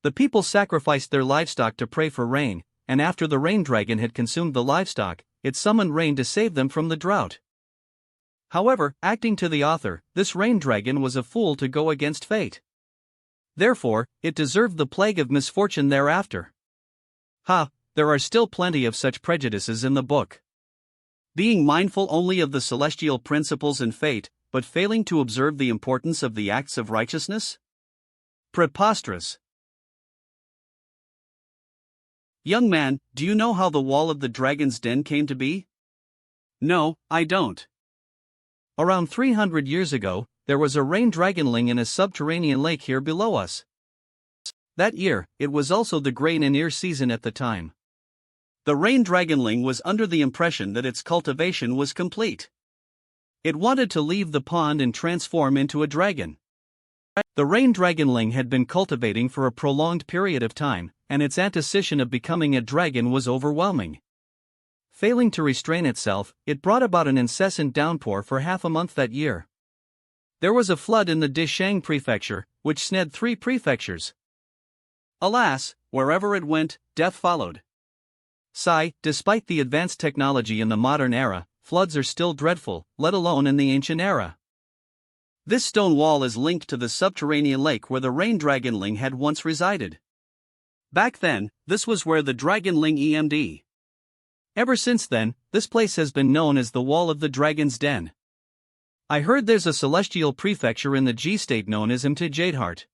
The people sacrificed their livestock to pray for rain, and after the rain dragon had consumed the livestock, it summoned rain to save them from the drought. However, acting to the author, this rain dragon was a fool to go against fate. Therefore, it deserved the plague of misfortune thereafter. There are still plenty of such prejudices in the book. Being mindful only of the celestial principles and fate, but failing to observe the importance of the acts of righteousness? Preposterous. Young man, do you know how the wall of the dragon's den came to be? No, I don't. Around 300 years ago, there was a rain dragonling in a subterranean lake here below us. That year, it was also the grain and ear season at the time. The rain dragonling was under the impression that its cultivation was complete. It wanted to leave the pond and transform into a dragon. The rain dragonling had been cultivating for a prolonged period of time, and its anticipation of becoming a dragon was overwhelming. Failing to restrain itself, it brought about an incessant downpour for half a month that year. There was a flood in the Dishang prefecture, which sned 3 prefectures. Alas, wherever it went, death followed. Despite the advanced technology in the modern era, floods are still dreadful, let alone in the ancient era. This stone wall is linked to the subterranean lake where the rain dragonling had once resided. Back then, this was where the dragonling EMD. Ever since then, this place has been known as the Wall of the Dragon's Den. I heard there's a celestial prefecture in the G-state known as Jadeheart.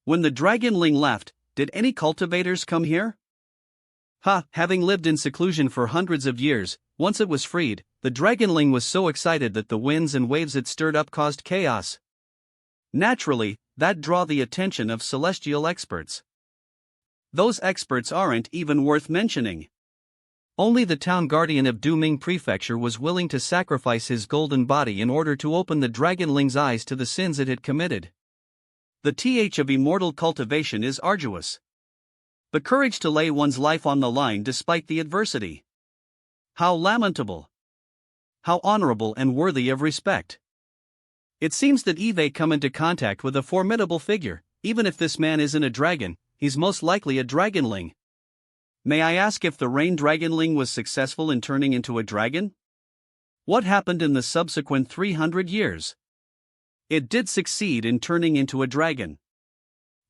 When the dragonling left, did any cultivators come here? Having lived in seclusion for hundreds of years, once it was freed, the dragonling was so excited that the winds and waves it stirred up caused chaos. Naturally, that draw the attention of celestial experts. Those experts aren't even worth mentioning. Only the town guardian of Duming Prefecture was willing to sacrifice his golden body in order to open the dragonling's eyes to the sins it had committed. The th of immortal cultivation is arduous. The courage to lay one's life on the line despite the adversity. How lamentable. How honorable and worthy of respect. It seems that Eve come into contact with a formidable figure. Even if this man isn't a dragon, he's most likely a dragonling. May I ask if the rain dragonling was successful in turning into a dragon? What happened in the subsequent 300 years? It did succeed in turning into a dragon.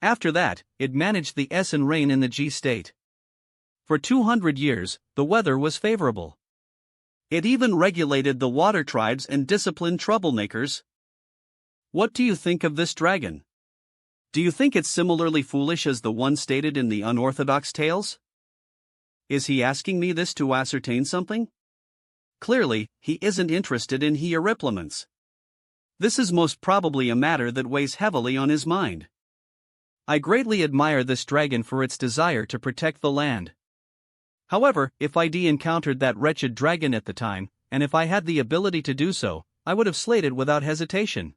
After that, it managed the S and rain in the G state. For 200 years, the weather was favorable. It even regulated the water tribes and disciplined troublemakers. What do you think of this dragon? Do you think it's similarly foolish as the one stated in the unorthodox tales? Is he asking me this to ascertain something? Clearly, he isn't interested in hieroplements. This is most probably a matter that weighs heavily on his mind. I greatly admire this dragon for its desire to protect the land. However, if I'd encountered that wretched dragon at the time, and if I had the ability to do so, I would have slayed it without hesitation.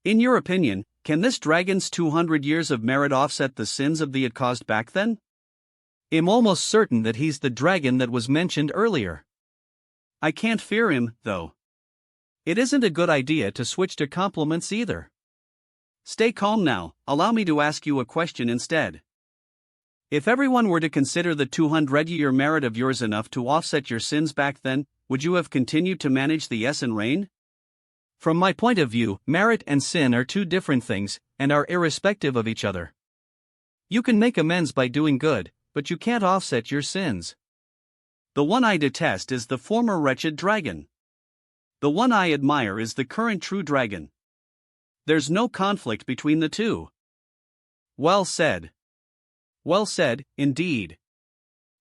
In your opinion, can this dragon's 200 years of merit offset the sins of the it caused back then? I'm almost certain that he's the dragon that was mentioned earlier. I can't fear him, though. It isn't a good idea to switch to compliments either. Stay calm now, allow me to ask you a question instead. If everyone were to consider the 200-year merit of yours enough to offset your sins back then, would you have continued to manage the S and rain? From my point of view, merit and sin are two different things, and are irrespective of each other. You can make amends by doing good, but you can't offset your sins. The one I detest is the former wretched dragon. The one I admire is the current true dragon. There's no conflict between the two. Well said. Well said, indeed.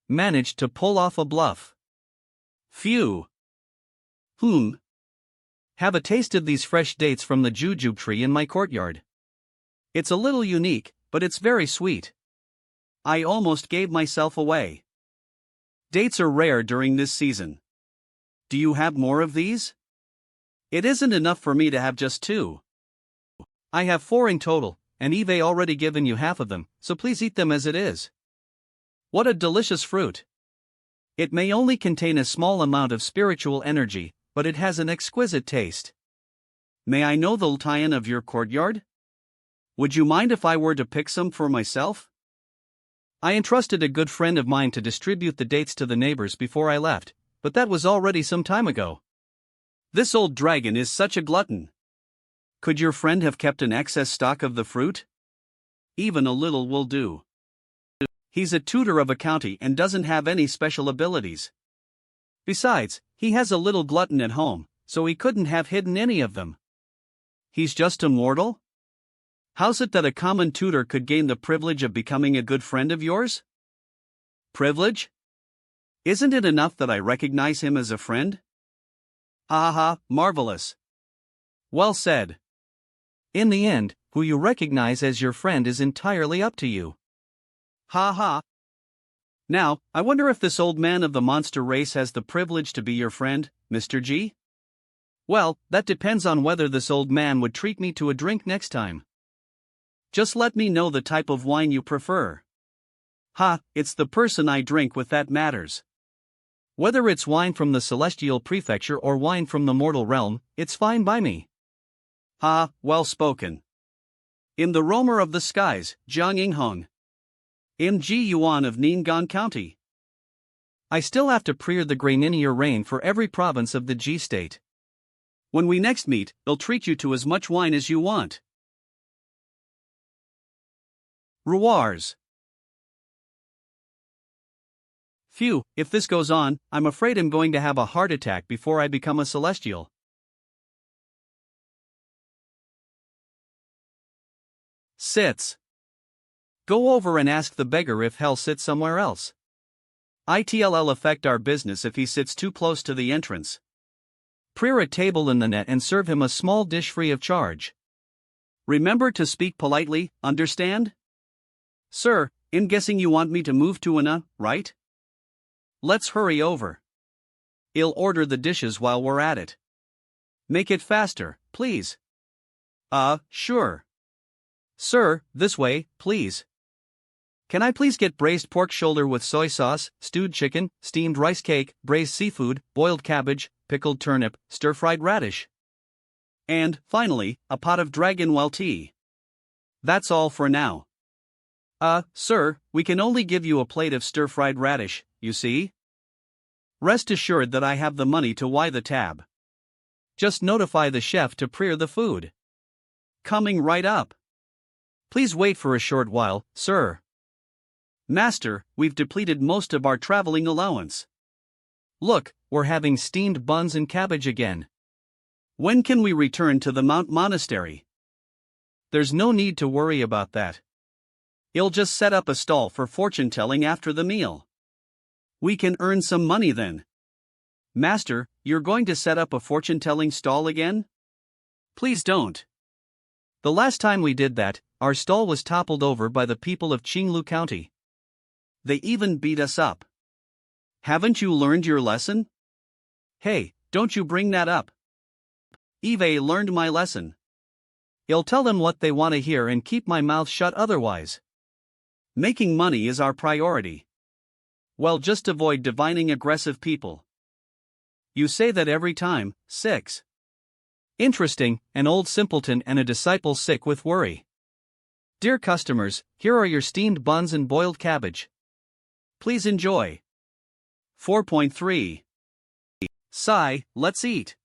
Managed to pull off a bluff. Phew. Have a tasted these fresh dates from the jujube tree in my courtyard. It's a little unique, but it's very sweet. I almost gave myself away. Dates are rare during this season. Do you have more of these? It isn't enough for me to have just 2. I have 4 in total, and Eve already given you half of them, so please eat them as it is. What a delicious fruit. It may only contain a small amount of spiritual energy, but it has an exquisite taste. May I know the lion of your courtyard? Would you mind if I were to pick some for myself? I entrusted a good friend of mine to distribute the dates to the neighbors before I left, but that was already some time ago. This old dragon is such a glutton. Could your friend have kept an excess stock of the fruit? Even a little will do. He's a tutor of a county and doesn't have any special abilities. Besides, he has a little glutton at home, so he couldn't have hidden any of them. He's just immortal? How's it that a common tutor could gain the privilege of becoming a good friend of yours? Privilege? Isn't it enough that I recognize him as a friend? Marvelous. Well said. In the end, who you recognize as your friend is entirely up to you. Now, I wonder if this old man of the monster race has the privilege to be your friend, Mr. G? Well, that depends on whether this old man would treat me to a drink next time. Just let me know the type of wine you prefer. It's the person I drink with that matters. Whether it's wine from the celestial prefecture or wine from the mortal realm, it's fine by me. Ha, well spoken. I'm the roamer of the skies, Jiang Inghong. I'm Yuan of Ning'an County. I still have to prear the grainier rain for every province of the G state. When we next meet, I'll treat you to as much wine as you want. Rewards. Phew, if this goes on, I'm afraid I'm going to have a heart attack before I become a celestial. Sits. Go over and ask the beggar if he'll sit somewhere else. It'll affect our business if he sits too close to the entrance. Prear a table in the net and serve him a small dish free of charge. Remember to speak politely, understand? Sir, I'm guessing you want me to move to right? Let's hurry over. I'll order the dishes while we're at it. Make it faster, please. Sure. Sir, this way, please. Can I please get braised pork shoulder with soy sauce, stewed chicken, steamed rice cake, braised seafood, boiled cabbage, pickled turnip, stir-fried radish? And, finally, a pot of dragon well tea. That's all for now. Sir, we can only give you a plate of stir-fried radish, you see? Rest assured that I have the money to buy the tab. Just notify the chef to prear the food. Coming right up. Please wait for a short while, sir. Master, we've depleted most of our traveling allowance. Look, we're having steamed buns and cabbage again. When can we return to the Mount Monastery? There's no need to worry about that. I'll just set up a stall for fortune-telling after the meal. We can earn some money then. Master, you're going to set up a fortune-telling stall again? Please don't. The last time we did that, our stall was toppled over by the people of Qinglu County. They even beat us up. Haven't you learned your lesson? Hey, don't you bring that up. Eve learned my lesson. I'll tell them what they want to hear and keep my mouth shut otherwise. Making money is our priority. Well, just avoid divining aggressive people. You say that every time. 6. Interesting, an old simpleton and a disciple sick with worry. Dear customers, here are your steamed buns and boiled cabbage. Please enjoy. 4.3. Sigh, let's eat.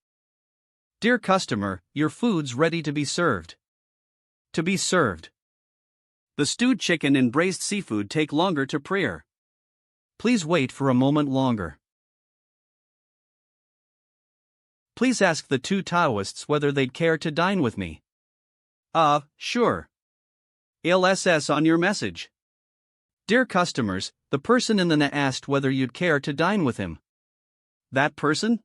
Dear customer, your food's ready to be served. To be served. The stewed chicken and braised seafood take longer to prear. Please wait for a moment longer. Please ask the 2 Taoists whether they'd care to dine with me. Sure. LSS on your message. Dear customers, the person in the net asked whether you'd care to dine with him. That person?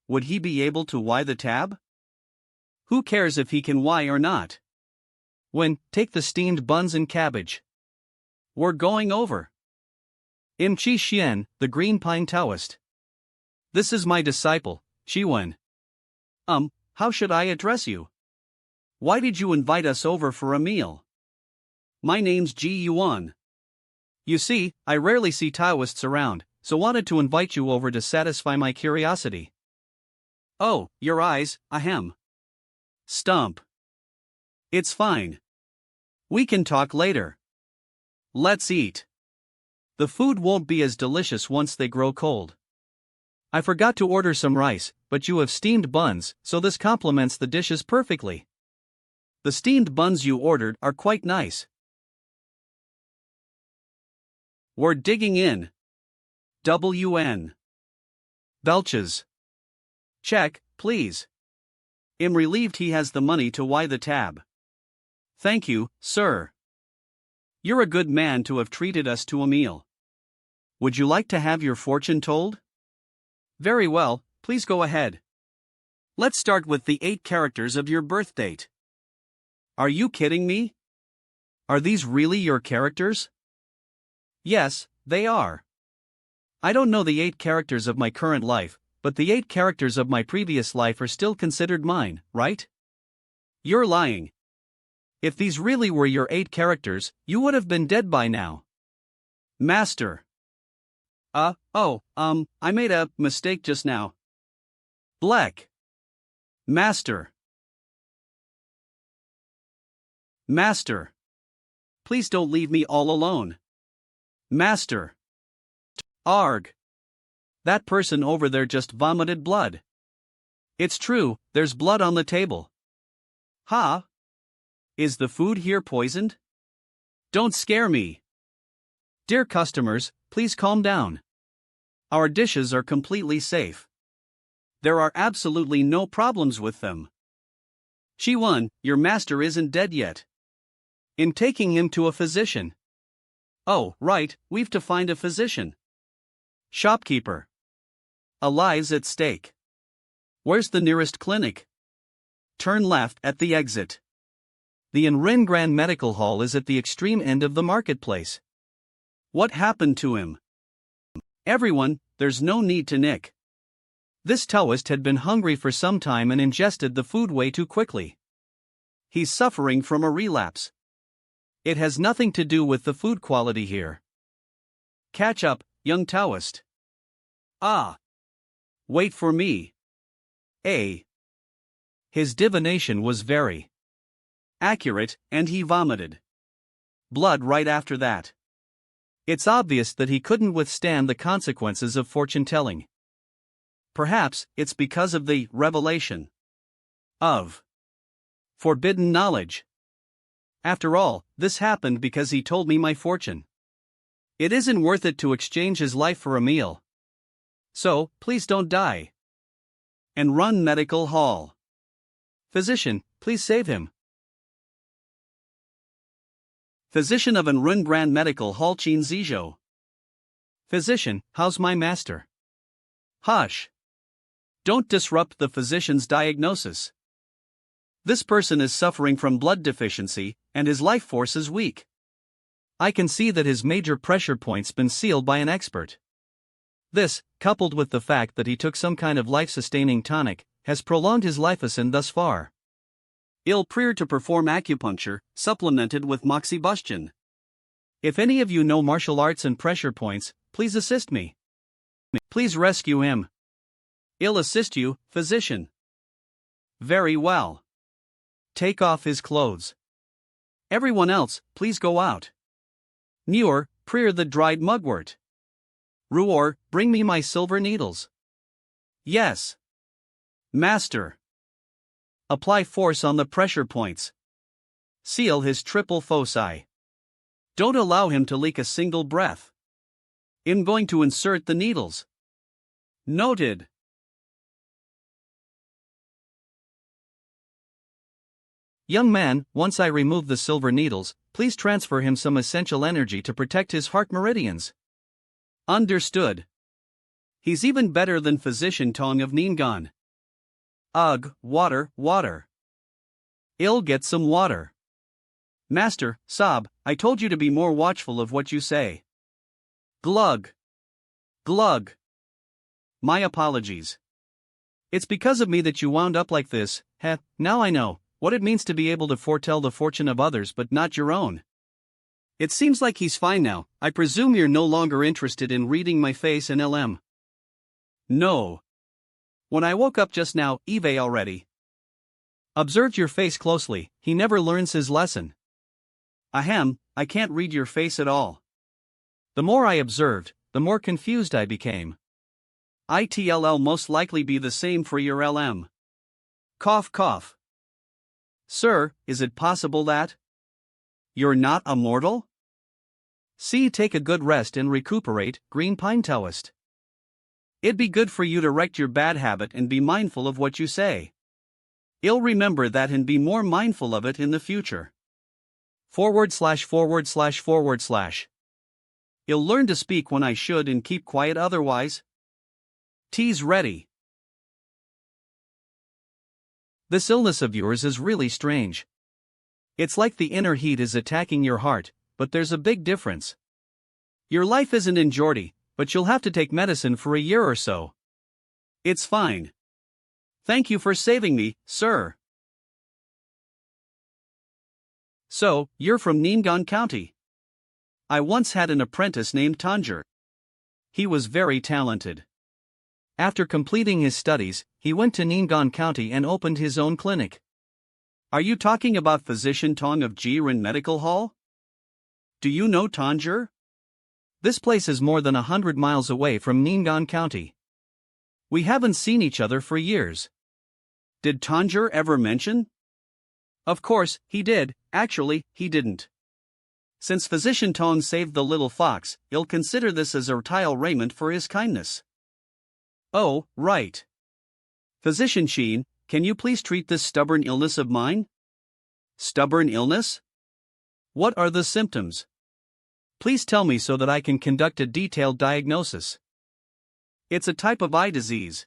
Would he be able to buy the tab? Who cares if he can buy or not? When, take the steamed buns and cabbage. We're going over. Im Chi Xian, the Green Pine Taoist. This is my disciple, Yuan. How should I address you? Why did you invite us over for a meal? My name's Yuan. You see, I rarely see Taoists around, so wanted to invite you over to satisfy my curiosity. Oh, your eyes, ahem. Stump. It's fine. We can talk later. Let's eat. The food won't be as delicious once they grow cold. I forgot to order some rice, but you have steamed buns, so this complements the dishes perfectly. The steamed buns you ordered are quite nice. We're digging in. WN. Belches. Check, please. I'm relieved he has the money to buy the tab. Thank you, sir. You're a good man to have treated us to a meal. Would you like to have your fortune told? Very well, please go ahead. Let's start with the 8 characters of your birth date. Are you kidding me? Are these really your characters? Yes, they are. I don't know the 8 characters of my current life, but the 8 characters of my previous life are still considered mine, right? You're lying. If these really were your 8 characters, you would have been dead by now. Master. I made a mistake just now. Black. Master. Master. Please don't leave me all alone. Master. Arg. That person over there just vomited blood. It's true, there's blood on the table. Ha? Is the food here poisoned? Don't scare me. Dear customers, please calm down. Our dishes are completely safe. There are absolutely no problems with them. Yuan, your master isn't dead yet. In taking him to a physician. Oh, right, we've to find a physician. Shopkeeper. A life's at stake. Where's the nearest clinic? Turn left at the exit. The Enrin Grand Medical Hall is at the extreme end of the marketplace. What happened to him? Everyone, there's no need to nick. This Taoist had been hungry for some time and ingested the food way too quickly. He's suffering from a relapse. It has nothing to do with the food quality here. Catch up, young Taoist. Ah. Wait for me. His divination was very accurate, and he vomited blood right after that. It's obvious that he couldn't withstand the consequences of fortune-telling. Perhaps it's because of the revelation of forbidden knowledge. After all, this happened because he told me my fortune. It isn't worth it to exchange his life for a meal. So, please don't die. And run medical hall. Physician, please save him. Physician of Enrin Grand Medical Hall Chin Zizhou. Physician, how's my master? Hush. Don't disrupt the physician's diagnosis. This person is suffering from blood deficiency, and his life force is weak. I can see that his major pressure point's been sealed by an expert. This, coupled with the fact that he took some kind of life-sustaining tonic, has prolonged his lifespan thus far. Ill prior to perform acupuncture, supplemented with moxibustion. If any of you know martial arts and pressure points, please assist me. Please rescue him. I'll assist you, physician. Very well. Take off his clothes. Everyone else, please go out. Muir, prior the dried mugwort. Ruor, bring me my silver needles. Yes. Master. Apply force on the pressure points. Seal his triple foci. Don't allow him to leak a single breath. I'm going to insert the needles. Noted. Young man, once I remove the silver needles, please transfer him some essential energy to protect his heart meridians. Understood. He's even better than Physician Tong of Ningan. Ugh, water. I'll get some water. Master, Sob, I told you to be more watchful of what you say. Glug. My apologies. It's because of me that you wound up like this. Now I know what it means to be able to foretell the fortune of others but not your own. It seems like he's fine now. I presume you're no longer interested in reading my face in LM. No. When I woke up just now, Eve already observed your face closely. He never learns his lesson. Ahem, I can't read your face at all. The more I observed, the more confused I became. ITLL most likely be the same for your LM. Cough. Sir, is it possible that you're not immortal? See, take a good rest and recuperate, Green Pine Taoist. It'd be good for you to wreck your bad habit and be mindful of what you say. I'll remember that and be more mindful of it in the future. //////. I'll learn to speak when I should and keep quiet otherwise. Tea's ready. This illness of yours is really strange. It's like the inner heat is attacking your heart, but there's a big difference. Your life isn't in Geordie, but you'll have to take medicine for a year or so. It's fine. Thank you for saving me, sir. So, you're from Ningan County. I once had an apprentice named Tanger. He was very talented. After completing his studies, he went to Ning'an County and opened his own clinic. Are you talking about Physician Tong of Jiren Medical Hall? Do you know Tanger? This place is more than 100 miles away from Ning'an County. We haven't seen each other for years. Did Tanger ever mention? Of course, he did. Actually, he didn't. Since Physician Tong saved the little fox, he'll consider this as a raiment for his kindness. Oh, right. Physician Sheen, can you please treat this stubborn illness of mine? Stubborn illness? What are the symptoms? Please tell me so that I can conduct a detailed diagnosis. It's a type of eye disease.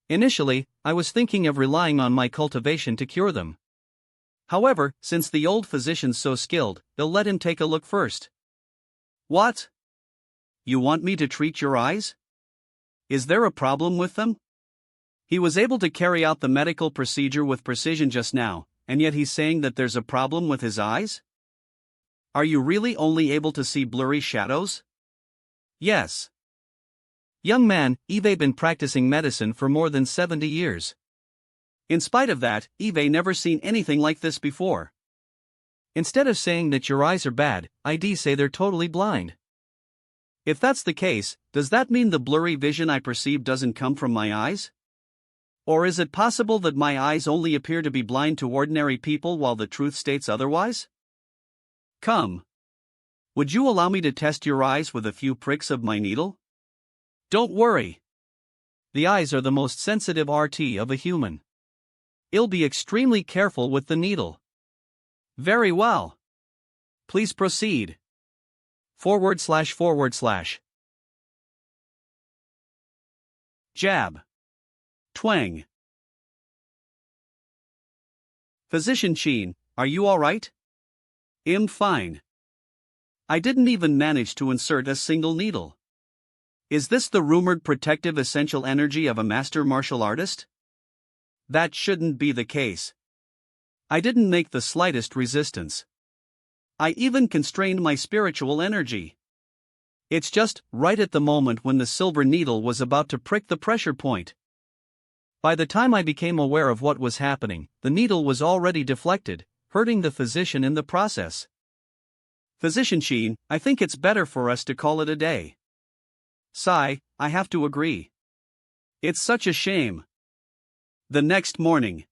Initially, I was thinking of relying on my cultivation to cure them. However, since the old physician's so skilled, they'll let him take a look first. What? You want me to treat your eyes? Is there a problem with them? He was able to carry out the medical procedure with precision just now, and yet he's saying that there's a problem with his eyes? Are you really only able to see blurry shadows? Yes. Young man, Ive been practicing medicine for more than 70 years. In spite of that, Ive never seen anything like this before. Instead of saying that your eyes are bad, I'd say they're totally blind. If that's the case, does that mean the blurry vision I perceive doesn't come from my eyes? Or is it possible that my eyes only appear to be blind to ordinary people while the truth states otherwise? Come. Would you allow me to test your eyes with a few pricks of my needle? Don't worry. The eyes are the most sensitive RT of a human. I'll be extremely careful with the needle. Very well. Please proceed. // Jab. Twang. Physician Sheen, are you alright? I'm fine. I didn't even manage to insert a single needle. Is this the rumored protective essential energy of a master martial artist? That shouldn't be the case. I didn't make the slightest resistance. I even constrained my spiritual energy. It's just right at the moment when the silver needle was about to prick the pressure point. By the time I became aware of what was happening, the needle was already deflected, hurting the physician in the process. Physician Sheen, I think it's better for us to call it a day. Sigh, I have to agree. It's such a shame. The next morning.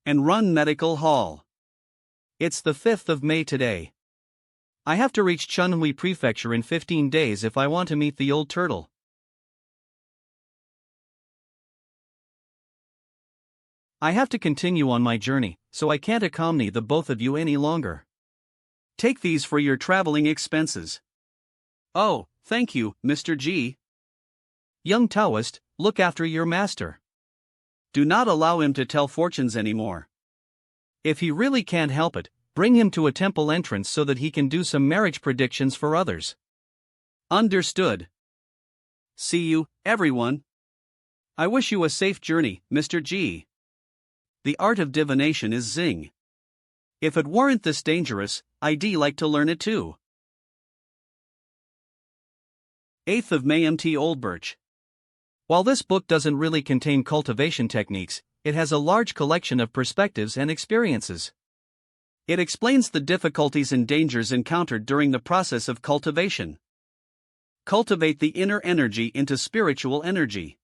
Enron Medical Hall. It's the 5th of May today. I have to reach Chunhui Prefecture in 15 days if I want to meet the old turtle. I have to continue on my journey, so I can't accompany the both of you any longer. Take these for your traveling expenses. Oh, thank you, Mr. G. Young Taoist, look after your master. Do not allow him to tell fortunes anymore. If he really can't help it, bring him to a temple entrance so that he can do some marriage predictions for others. Understood. See you, everyone. I wish you a safe journey, Mr. G. The art of divination is zing. If it weren't this dangerous, I'd like to learn it too. 8th of May MT Old Birch. While this book doesn't really contain cultivation techniques, it has a large collection of perspectives and experiences. It explains the difficulties and dangers encountered during the process of cultivation. Cultivate the inner energy into spiritual energy.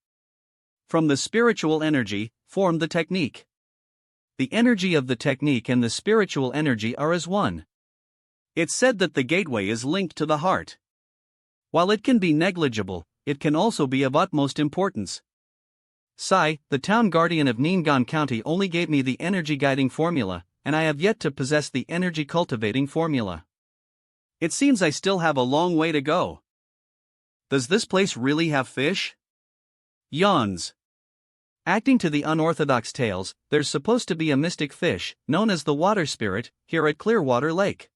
From the spiritual energy, form the technique. The energy of the technique and the spiritual energy are as one. It's said that the gateway is linked to the heart. While it can be negligible, it can also be of utmost importance. Sai, the town guardian of Ning'an County, only gave me the energy guiding formula, and I have yet to possess the energy cultivating formula. It seems I still have a long way to go. Does this place really have fish? Yawns. Acting to the unorthodox tales, there's supposed to be a mystic fish, known as the water spirit, here at Clearwater Lake.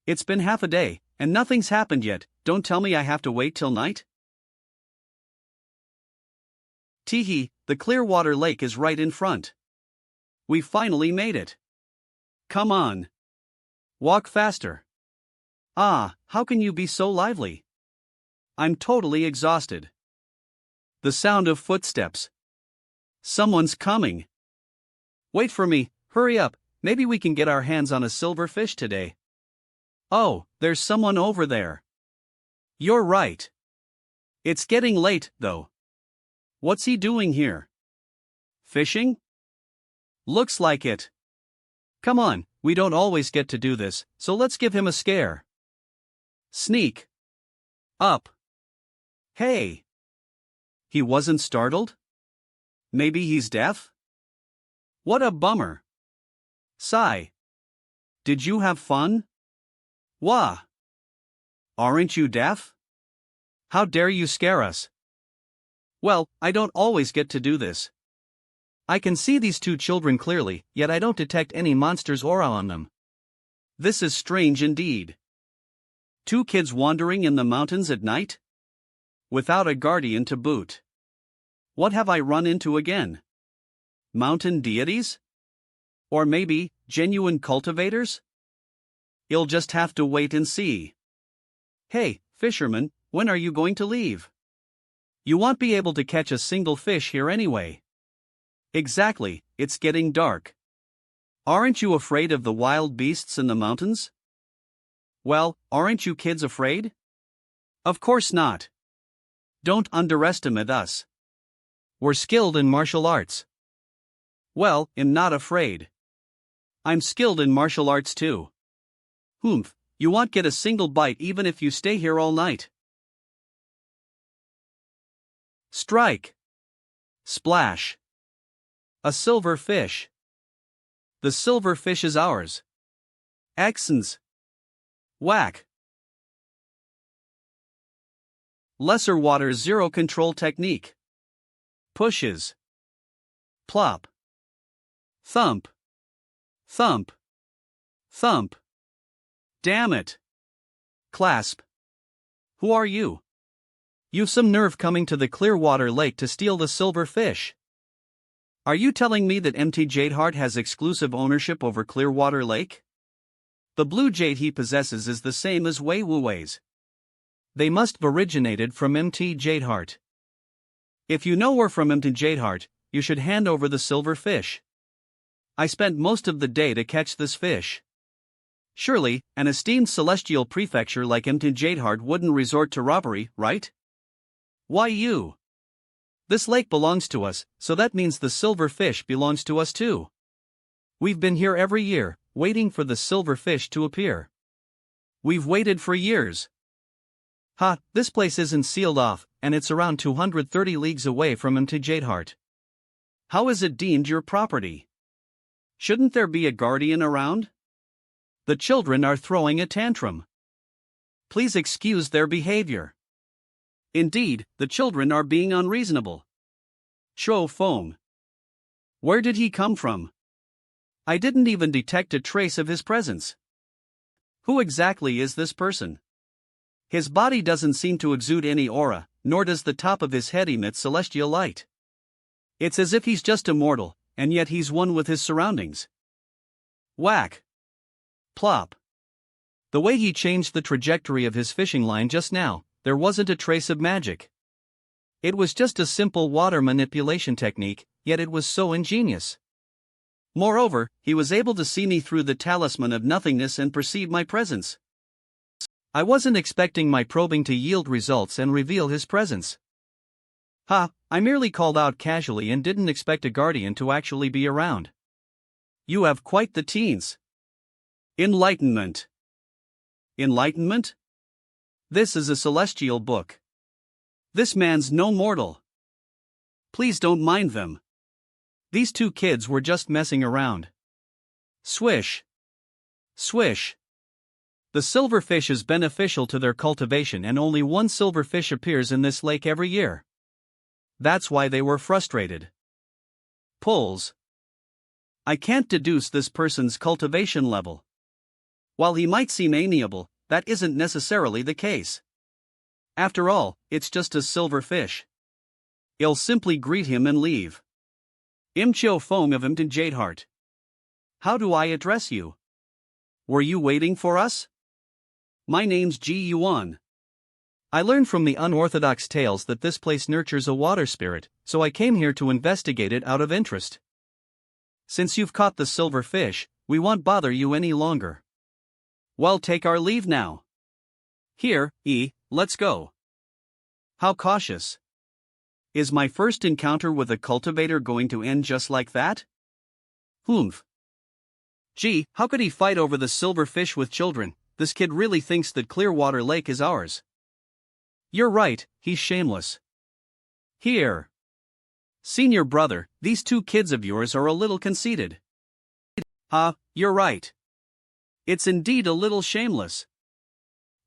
It's been half a day, and nothing's happened yet. Don't tell me I have to wait till night? Teehee, the Clearwater Lake is right in front. We finally made it. Come on. Walk faster. Ah, how can you be so lively? I'm totally exhausted. The sound of footsteps. Someone's coming. Wait for me, hurry up, maybe we can get our hands on a silver fish today. Oh, there's someone over there. You're right. It's getting late, though. What's he doing here? Fishing? Looks like it. Come on, we don't always get to do this, so let's give him a scare. Sneak. Up. Hey. He wasn't startled? Maybe he's deaf? What a bummer. Sigh. Did you have fun? Wah. Aren't you deaf? How dare you scare us? Well, I don't always get to do this. I can see these two children clearly, yet I don't detect any monster's aura on them. This is strange indeed. Two kids wandering in the mountains at night? Without a guardian to boot. What have I run into again? Mountain deities? Or maybe, genuine cultivators? You'll just have to wait and see. Hey, fisherman, when are you going to leave? You won't be able to catch a single fish here anyway. Exactly, it's getting dark. Aren't you afraid of the wild beasts in the mountains? Well, aren't you kids afraid? Of course not. Don't underestimate us. We're skilled in martial arts. Well, I'm not afraid. I'm skilled in martial arts too. Humph, you won't get a single bite even if you stay here all night. Strike. Splash. A silver fish. The silver fish is ours. Accents. Whack. Lesser water zero control technique. Pushes. Plop. Thump. Thump. Thump. Damn it. Clasp. Who are you? You've some nerve coming to the Clearwater Lake to steal the silver fish. Are you telling me that MT Jadeheart has exclusive ownership over Clearwater Lake? The blue jade he possesses is the same as Wei Wuwei's. They must have originated from MT Jadeheart. If you know we're from MT Jadeheart, you should hand over the silver fish. I spent most of the day to catch this fish. Surely, an esteemed celestial prefecture like MT Jadeheart wouldn't resort to robbery, right? Why you? This lake belongs to us, so that means the silver fish belongs to us too. We've been here every year, waiting for the silver fish to appear. We've waited for years. Ha, this place isn't sealed off, and it's around 230 leagues away from MT Jadeheart. How is it deemed your property? Shouldn't there be a guardian around? The children are throwing a tantrum. Please excuse their behavior. Indeed, the children are being unreasonable. Cho Fong. Where did he come from? I didn't even detect a trace of his presence. Who exactly is this person? His body doesn't seem to exude any aura, nor does the top of his head emit celestial light. It's as if he's just immortal, and yet he's one with his surroundings. Whack. Plop. The way he changed the trajectory of his fishing line just now, there wasn't a trace of magic. It was just a simple water manipulation technique, yet it was so ingenious. Moreover, he was able to see me through the talisman of nothingness and perceive my presence. I wasn't expecting my probing to yield results and reveal his presence. Ha, I merely called out casually and didn't expect a guardian to actually be around. You have quite the teens. Enlightenment. Enlightenment? This is a celestial book. This man's no mortal. Please don't mind them. These two kids were just messing around. Swish. Swish. The silverfish is beneficial to their cultivation and only one silverfish appears in this lake every year. That's why they were frustrated. Pulls. I can't deduce this person's cultivation level. While he might seem amiable, that isn't necessarily the case. After all, it's just a silver fish. I'll simply greet him and leave. Im Chio Fong of Imton Jadeheart. How do I address you? Were you waiting for us? My name's Ji Yuan. I learned from the unorthodox tales that this place nurtures a water spirit, so I came here to investigate it out of interest. Since you've caught the silver fish, we won't bother you any longer. Well, take our leave now. Here, let's go. How cautious. Is my first encounter with a cultivator going to end just like that? Humph. Gee, how could he fight over the silver fish with children? This kid really thinks that Clearwater Lake is ours. You're right, he's shameless. Here. Senior brother, these two kids of yours are a little conceited. You're right. It's indeed a little shameless.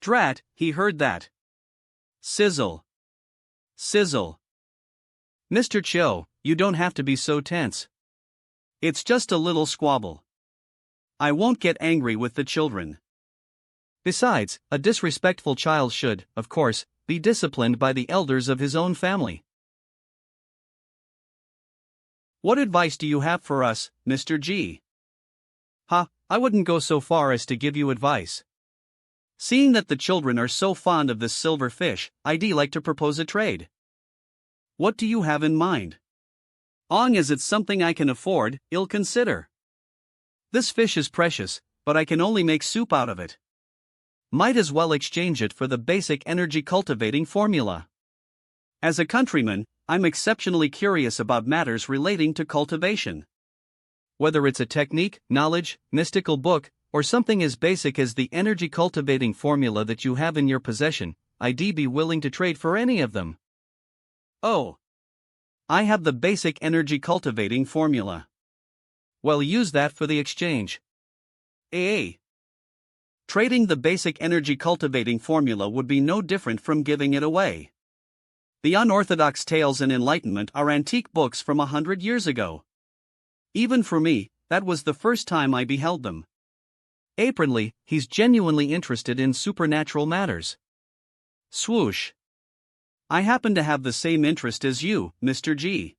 Drat, he heard that. Sizzle. Sizzle. Mr. Cho, you don't have to be so tense. It's just a little squabble. I won't get angry with the children. Besides, a disrespectful child should, of course, be disciplined by the elders of his own family. What advice do you have for us, Mr. G? I wouldn't go so far as to give you advice. Seeing that the children are so fond of this silver fish, I'd like to propose a trade. What do you have in mind? Long as it's something I can afford, I'll consider. This fish is precious, but I can only make soup out of it. Might as well exchange it for the basic energy cultivating formula. As a countryman, I'm exceptionally curious about matters relating to cultivation. Whether it's a technique, knowledge, mystical book, or something as basic as the energy cultivating formula that you have in your possession, I'd be willing to trade for any of them. Oh. I have the basic energy cultivating formula. Well, use that for the exchange. Trading the basic energy cultivating formula would be no different from giving it away. The unorthodox tales and enlightenment are antique books from 100 years ago. Even for me, that was the first time I beheld them. Apparently, he's genuinely interested in supernatural matters. Swoosh. I happen to have the same interest as you, Mr. G.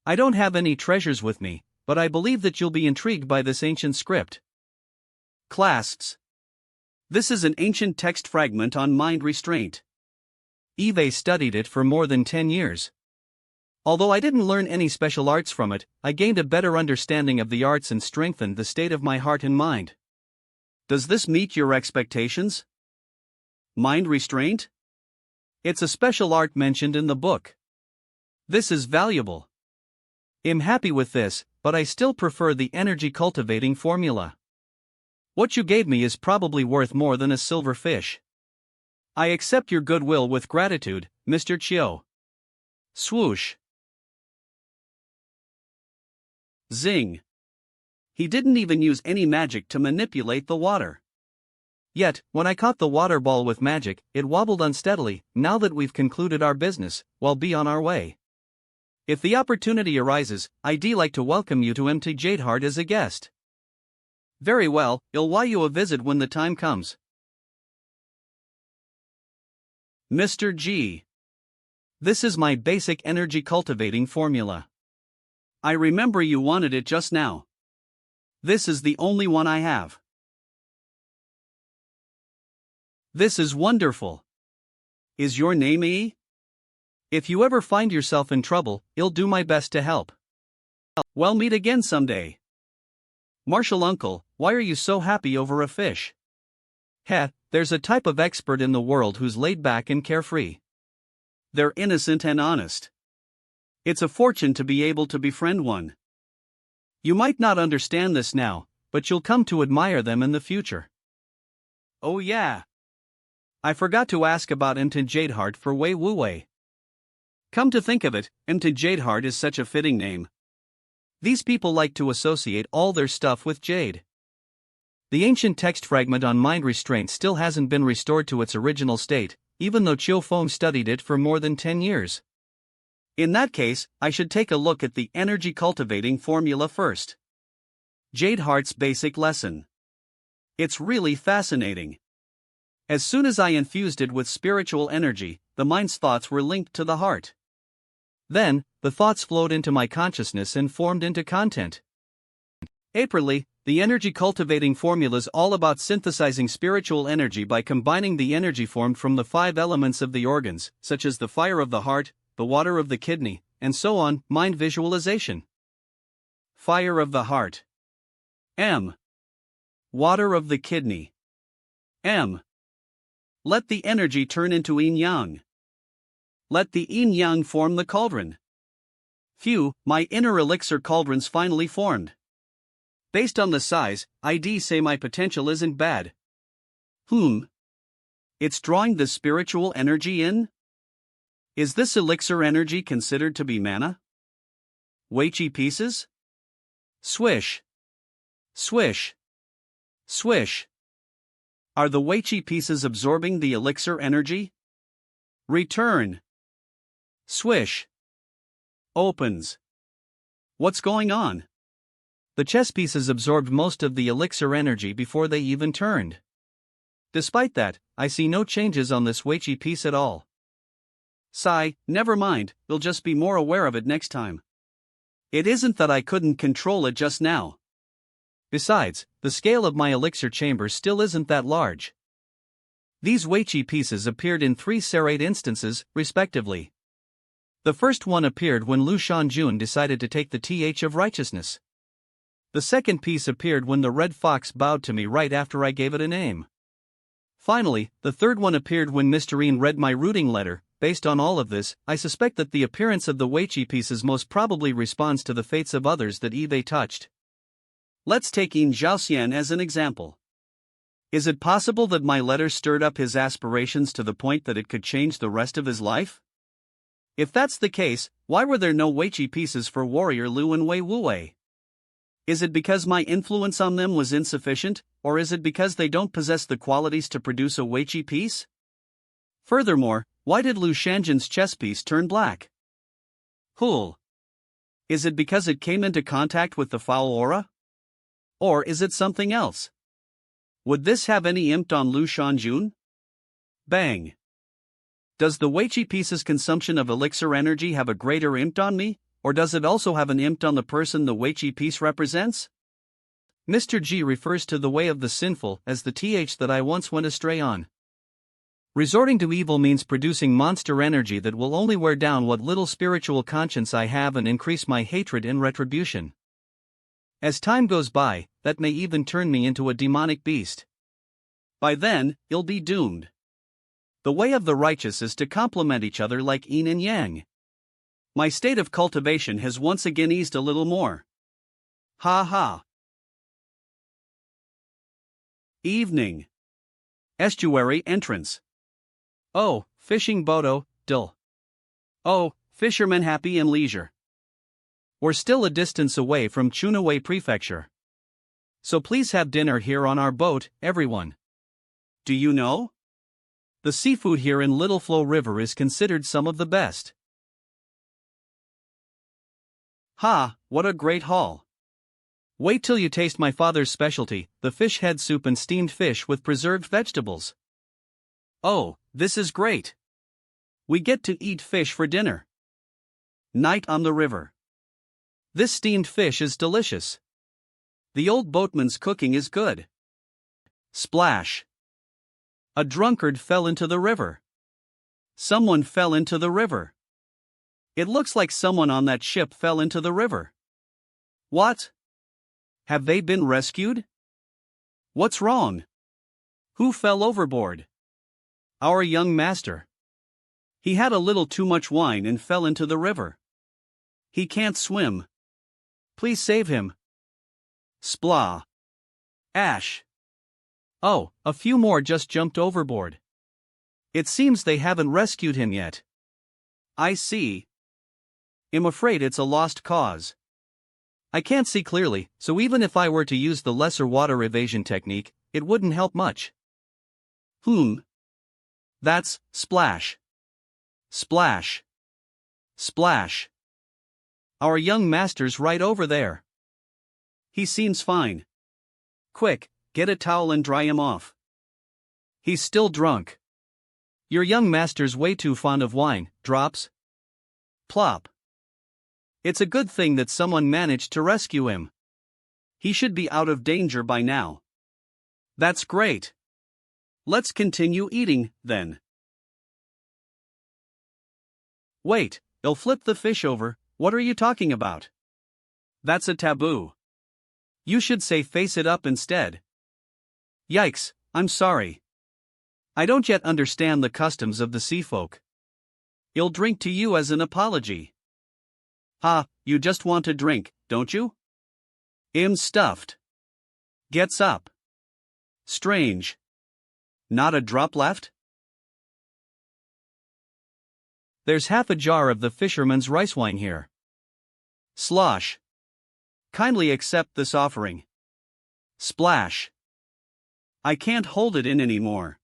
I don't have any treasures with me, but I believe that you'll be intrigued by this ancient script. Clasps. This is an ancient text fragment on mind restraint. Eve studied it for more than 10 years. Although I didn't learn any special arts from it, I gained a better understanding of the arts and strengthened the state of my heart and mind. Does this meet your expectations? Mind restraint? It's a special art mentioned in the book. This is valuable. I'm happy with this, but I still prefer the energy cultivating formula. What you gave me is probably worth more than a silver fish. I accept your goodwill with gratitude, Mr. Chiu. Swoosh. Zing. He didn't even use any magic to manipulate the water. Yet, when I caught the water ball with magic, it wobbled unsteadily. Now that we've concluded our business, we'll be on our way. If the opportunity arises, I'd like to welcome you to MT Jadeheart as a guest. Very well, I'll why you a visit when the time comes. Mr. G. This is my basic energy cultivating formula. I remember you wanted it just now. This is the only one I have. This is wonderful. Is your name E? If you ever find yourself in trouble, I'll do my best to help. We'll meet again someday. Marshal Uncle, why are you so happy over a fish? There's a type of expert in the world who's laid back and carefree. They're innocent and honest. It's a fortune to be able to befriend one. You might not understand this now, but you'll come to admire them in the future. Oh yeah. I forgot to ask about MT Jadeheart for Wei Wu Wei. Come to think of it, MT Jadeheart is such a fitting name. These people like to associate all their stuff with jade. The ancient text fragment on mind restraint still hasn't been restored to its original state, even though Chiu Feng studied it for more than 10 years. In that case, I should take a look at the energy cultivating formula first. Jadeheart's basic lesson. It's really fascinating. As soon as I infused it with spiritual energy, the mind's thoughts were linked to the heart. Then, the thoughts flowed into my consciousness and formed into content. Apparently, The energy cultivating formula is all about synthesizing spiritual energy by combining the energy formed from the 5 elements of the organs, such as the fire of the heart, the water of the kidney, and so on. Mind visualization. Fire of the heart. M. Water of the kidney. M. Let the energy turn into yin-yang. Let the yin-yang form the cauldron. Phew, my inner elixir cauldron's finally formed. Based on the size, I'd say my potential isn't bad. It's drawing the spiritual energy in? Is this elixir energy considered to be mana? Weichi pieces? Swish. Swish. Swish. Are the weichi pieces absorbing the elixir energy? Return. Swish. Opens. What's going on? The chess pieces absorbed most of the elixir energy before they even turned. Despite that, I see no changes on this weichi piece at all. Sigh, never mind, we'll just be more aware of it next time. It isn't that I couldn't control it just now. Besides, the scale of my elixir chamber still isn't that large. These weichi pieces appeared in 3 serrate instances, respectively. The first one appeared when Lu Shanjun decided to take the th of righteousness. The second piece appeared when the red fox bowed to me right after I gave it a name. Finally, the third one appeared when Mr. Ian read my rooting letter. Based on all of this, I suspect that the appearance of the weichi pieces most probably responds to the fates of others that they touched. Let's take Yin Zhaoxian as an example. Is it possible that my letter stirred up his aspirations to the point that it could change the rest of his life? If that's the case, why were there no weichi pieces for warrior Lu and Wei Wuwei? Is it because my influence on them was insufficient, or is it because they don't possess the qualities to produce a weichi piece? Furthermore, why did Lu Shanjun's chess piece turn black? Hool. Is it because it came into contact with the foul aura? Or is it something else? Would this have any impact on Lu Shanjun? Bang. Does the weichi piece's consumption of elixir energy have a greater impact on me? Or does it also have an impact on the person the weichi piece represents? Mr. G refers to the way of the sinful as the th that I once went astray on. Resorting to evil means producing monster energy that will only wear down what little spiritual conscience I have and increase my hatred and retribution. As time goes by, that may even turn me into a demonic beast. By then, you'll be doomed. The way of the righteous is to complement each other like yin and yang. My state of cultivation has once again eased a little more. Ha ha. Evening. Estuary entrance. Oh, fishing bodo, dull. Oh, fishermen happy in leisure. We're still a distance away from Chunaway Prefecture. So please have dinner here on our boat, everyone. Do you know? The seafood here in Little Flow River is considered some of the best. Ha, what a great haul. Wait till you taste my father's specialty, the fish head soup and steamed fish with preserved vegetables. Oh, this is great. We get to eat fish for dinner. Night on the river. This steamed fish is delicious. The old boatman's cooking is good. Splash. A drunkard fell into the river. Someone fell into the river. It looks like someone on that ship fell into the river. What? Have they been rescued? What's wrong? Who fell overboard? Our young master. He had a little too much wine and fell into the river. He can't swim. Please save him. Splah. Ash. Oh, a few more just jumped overboard. It seems they haven't rescued him yet. I see. I'm afraid it's a lost cause. I can't see clearly, so even if I were to use the lesser water evasion technique, it wouldn't help much. That's splash. Splash. Splash. Our young master's right over there. He seems fine. Quick, get a towel and dry him off. He's still drunk. Your young master's way too fond of wine, drops. Plop. It's a good thing that someone managed to rescue him. He should be out of danger by now. That's great. Let's continue eating, then. Wait, they'll flip the fish over. What are you talking about? That's a taboo. You should say face it up instead. Yikes, I'm sorry. I don't yet understand the customs of the sea folk. I'll drink to you as an apology. Ha, you just want a drink, don't you? I'm stuffed. Gets up. Strange. Not a drop left? There's half a jar of the fisherman's rice wine here. Slosh. Kindly accept this offering. Splash. I can't hold it in anymore.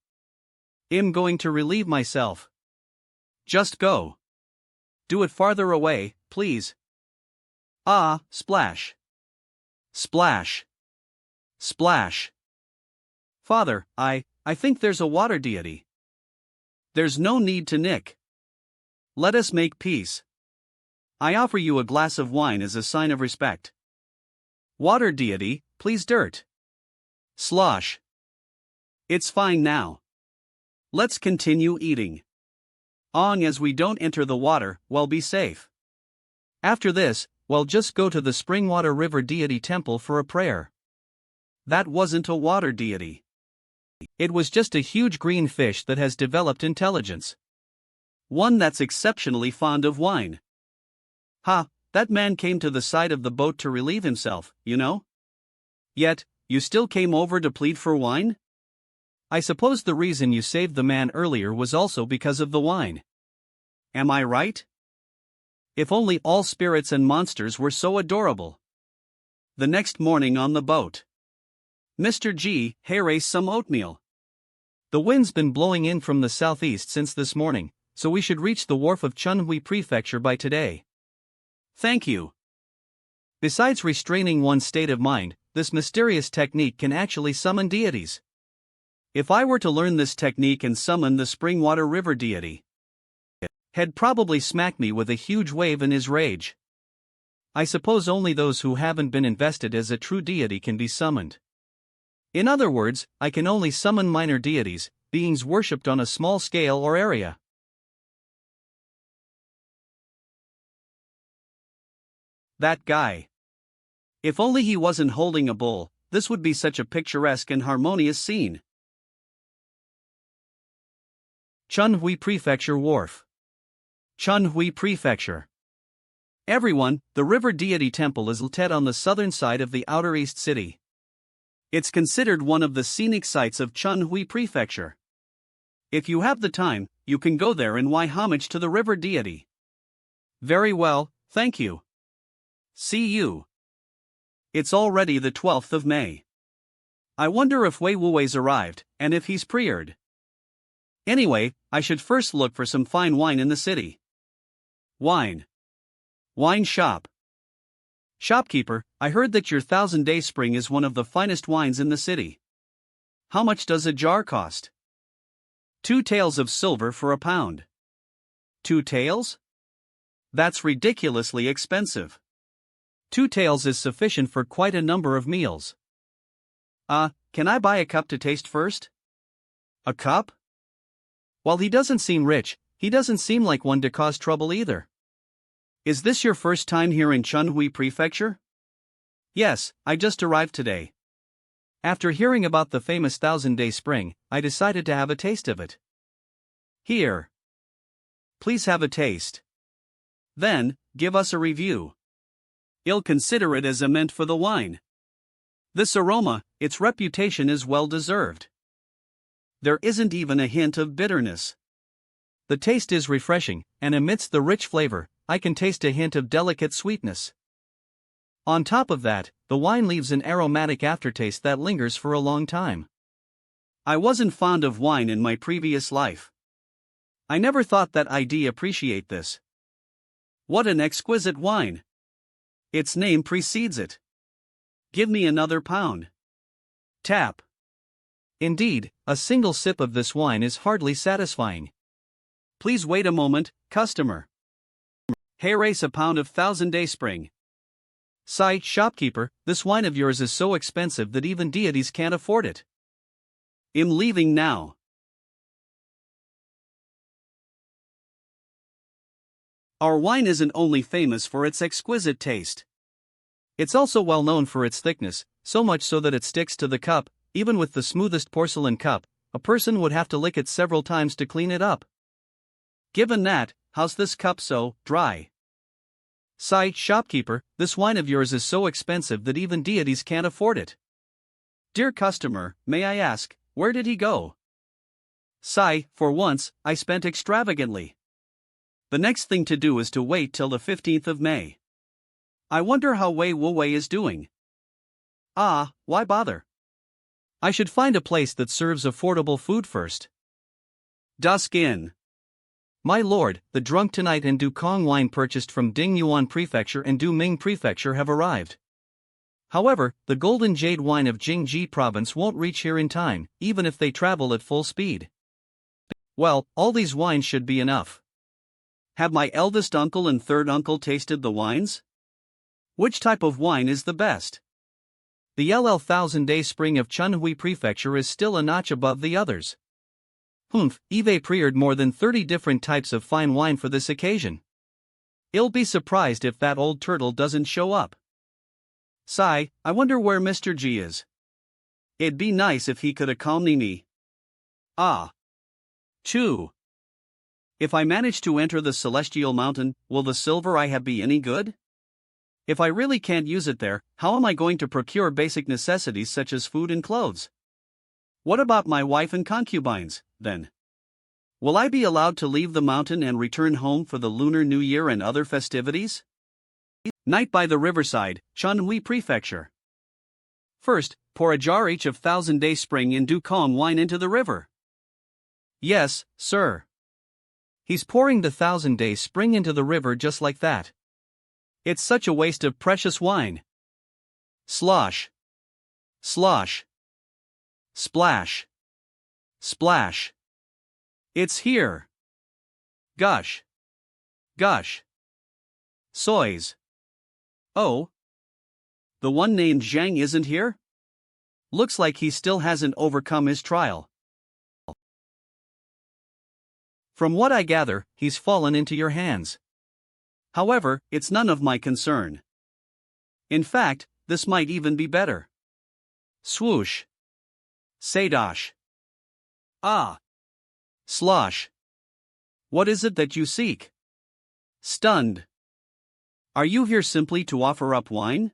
I'm going to relieve myself. Just go. Do it farther away, please. Ah, splash. Splash. Splash. Father, I think there's a water deity. There's no need to nick. Let us make peace. I offer you a glass of wine as a sign of respect. Water deity, please dirt. Slosh. It's fine now. Let's continue eating. Long as we don't enter the water, we'll be safe. After this, we'll just go to the Springwater River deity temple for a prayer. That wasn't a water deity. It was just a huge green fish that has developed intelligence. One that's exceptionally fond of wine. Ha, that man came to the side of the boat to relieve himself, you know? Yet, you still came over to plead for wine? I suppose the reason you saved the man earlier was also because of the wine. Am I right? If only all spirits and monsters were so adorable. The next morning on the boat. Mr. G, race some oatmeal. The wind's been blowing in from the southeast since this morning, so we should reach the wharf of Chunhui Prefecture by today. Thank you. Besides restraining one's state of mind, this mysterious technique can actually summon deities. If I were to learn this technique and summon the Springwater River deity, he'd probably smack me with a huge wave in his rage. I suppose only those who haven't been invested as a true deity can be summoned. In other words, I can only summon minor deities, beings worshipped on a small scale or area. That guy. If only he wasn't holding a bull, this would be such a picturesque and harmonious scene. Chunhui Prefecture Wharf. Chunhui Prefecture. Everyone, the river deity temple is located on the southern side of the outer east city. It's considered one of the scenic sites of Chunhui Prefecture. If you have the time, you can go there and pay homage to the river deity. Very well, thank you. See you. It's already the 12th of May. I wonder if Wei Wuwei's arrived, and if he's pre-ordered. Anyway, I should first look for some fine wine in the city. Wine. Wine shop. Shopkeeper, I heard that your 1000-day spring is one of the finest wines in the city. How much does a jar cost? 2 taels of silver for £1. 2 taels? That's ridiculously expensive. 2 taels is sufficient for quite a number of meals. Can I buy a cup to taste first? A cup? While he doesn't seem rich, he doesn't seem like one to cause trouble either. Is this your first time here in Chunhui Prefecture? Yes, I just arrived today. After hearing about the famous 1000-day spring, I decided to have a taste of it. Here. Please have a taste. Then, give us a review. I'll consider it as a meant for the wine. This aroma, its reputation is well deserved. There isn't even a hint of bitterness. The taste is refreshing, and amidst the rich flavor, I can taste a hint of delicate sweetness. On top of that, the wine leaves an aromatic aftertaste that lingers for a long time. I wasn't fond of wine in my previous life. I never thought that I'd appreciate this. What an exquisite wine! Its name precedes it. Give me another pound. Tap. Indeed, a single sip of this wine is hardly satisfying. Please wait a moment, customer. Race a pound of 1000-day spring. Sighed shopkeeper, this wine of yours is so expensive that even deities can't afford it. I'm leaving now. Our wine isn't only famous for its exquisite taste. It's also well known for its thickness, so much so that it sticks to the cup. Even with the smoothest porcelain cup, a person would have to lick it several times to clean it up. Given that, how's this cup so dry? Sighed shopkeeper, this wine of yours is so expensive that even deities can't afford it. Dear customer, may I ask, where did he go? Sigh, for once, I spent extravagantly. The next thing to do is to wait till the 15th of May. I wonder how Wei Wu is doing. Ah, why bother? I should find a place that serves affordable food first. Dusk in. My lord, the drunk tonight and Dukong wine purchased from Ding Yuan Prefecture and Duming Prefecture have arrived. However, the golden jade wine of Jingji province won't reach here in time, even if they travel at full speed. Well, all these wines should be enough. Have my eldest uncle and third uncle tasted the wines? Which type of wine is the best? The LL Thousand Day Spring of Chunhui Prefecture is still a notch above the others. Humph, Yves prepared more than 30 different types of fine wine for this occasion. I'll be surprised if that old turtle doesn't show up. Sigh, I wonder where Mr. G is. It'd be nice if he could accompany me. Ah. 2. If I manage to enter the celestial mountain, will the silver I have be any good? If I really can't use it there, how am I going to procure basic necessities such as food and clothes? What about my wife and concubines, then? Will I be allowed to leave the mountain and return home for the Lunar New Year and other festivities? Night by the riverside, Chunhui Prefecture. First, pour a jar each of Thousand Day Spring and Dukong wine into the river. Yes, sir. He's pouring the Thousand Day Spring into the river just like that. It's such a waste of precious wine. Slosh. Slosh. Splash. Splash. It's here. Gush. Gush. Soys. Oh. The one named Zhang isn't here? Looks like he still hasn't overcome his trial. From what I gather, he's fallen into your hands. However, it's none of my concern. In fact, this might even be better. Swoosh. Saydash. Ah. Slosh. What is it that you seek? Stunned. Are you here simply to offer up wine?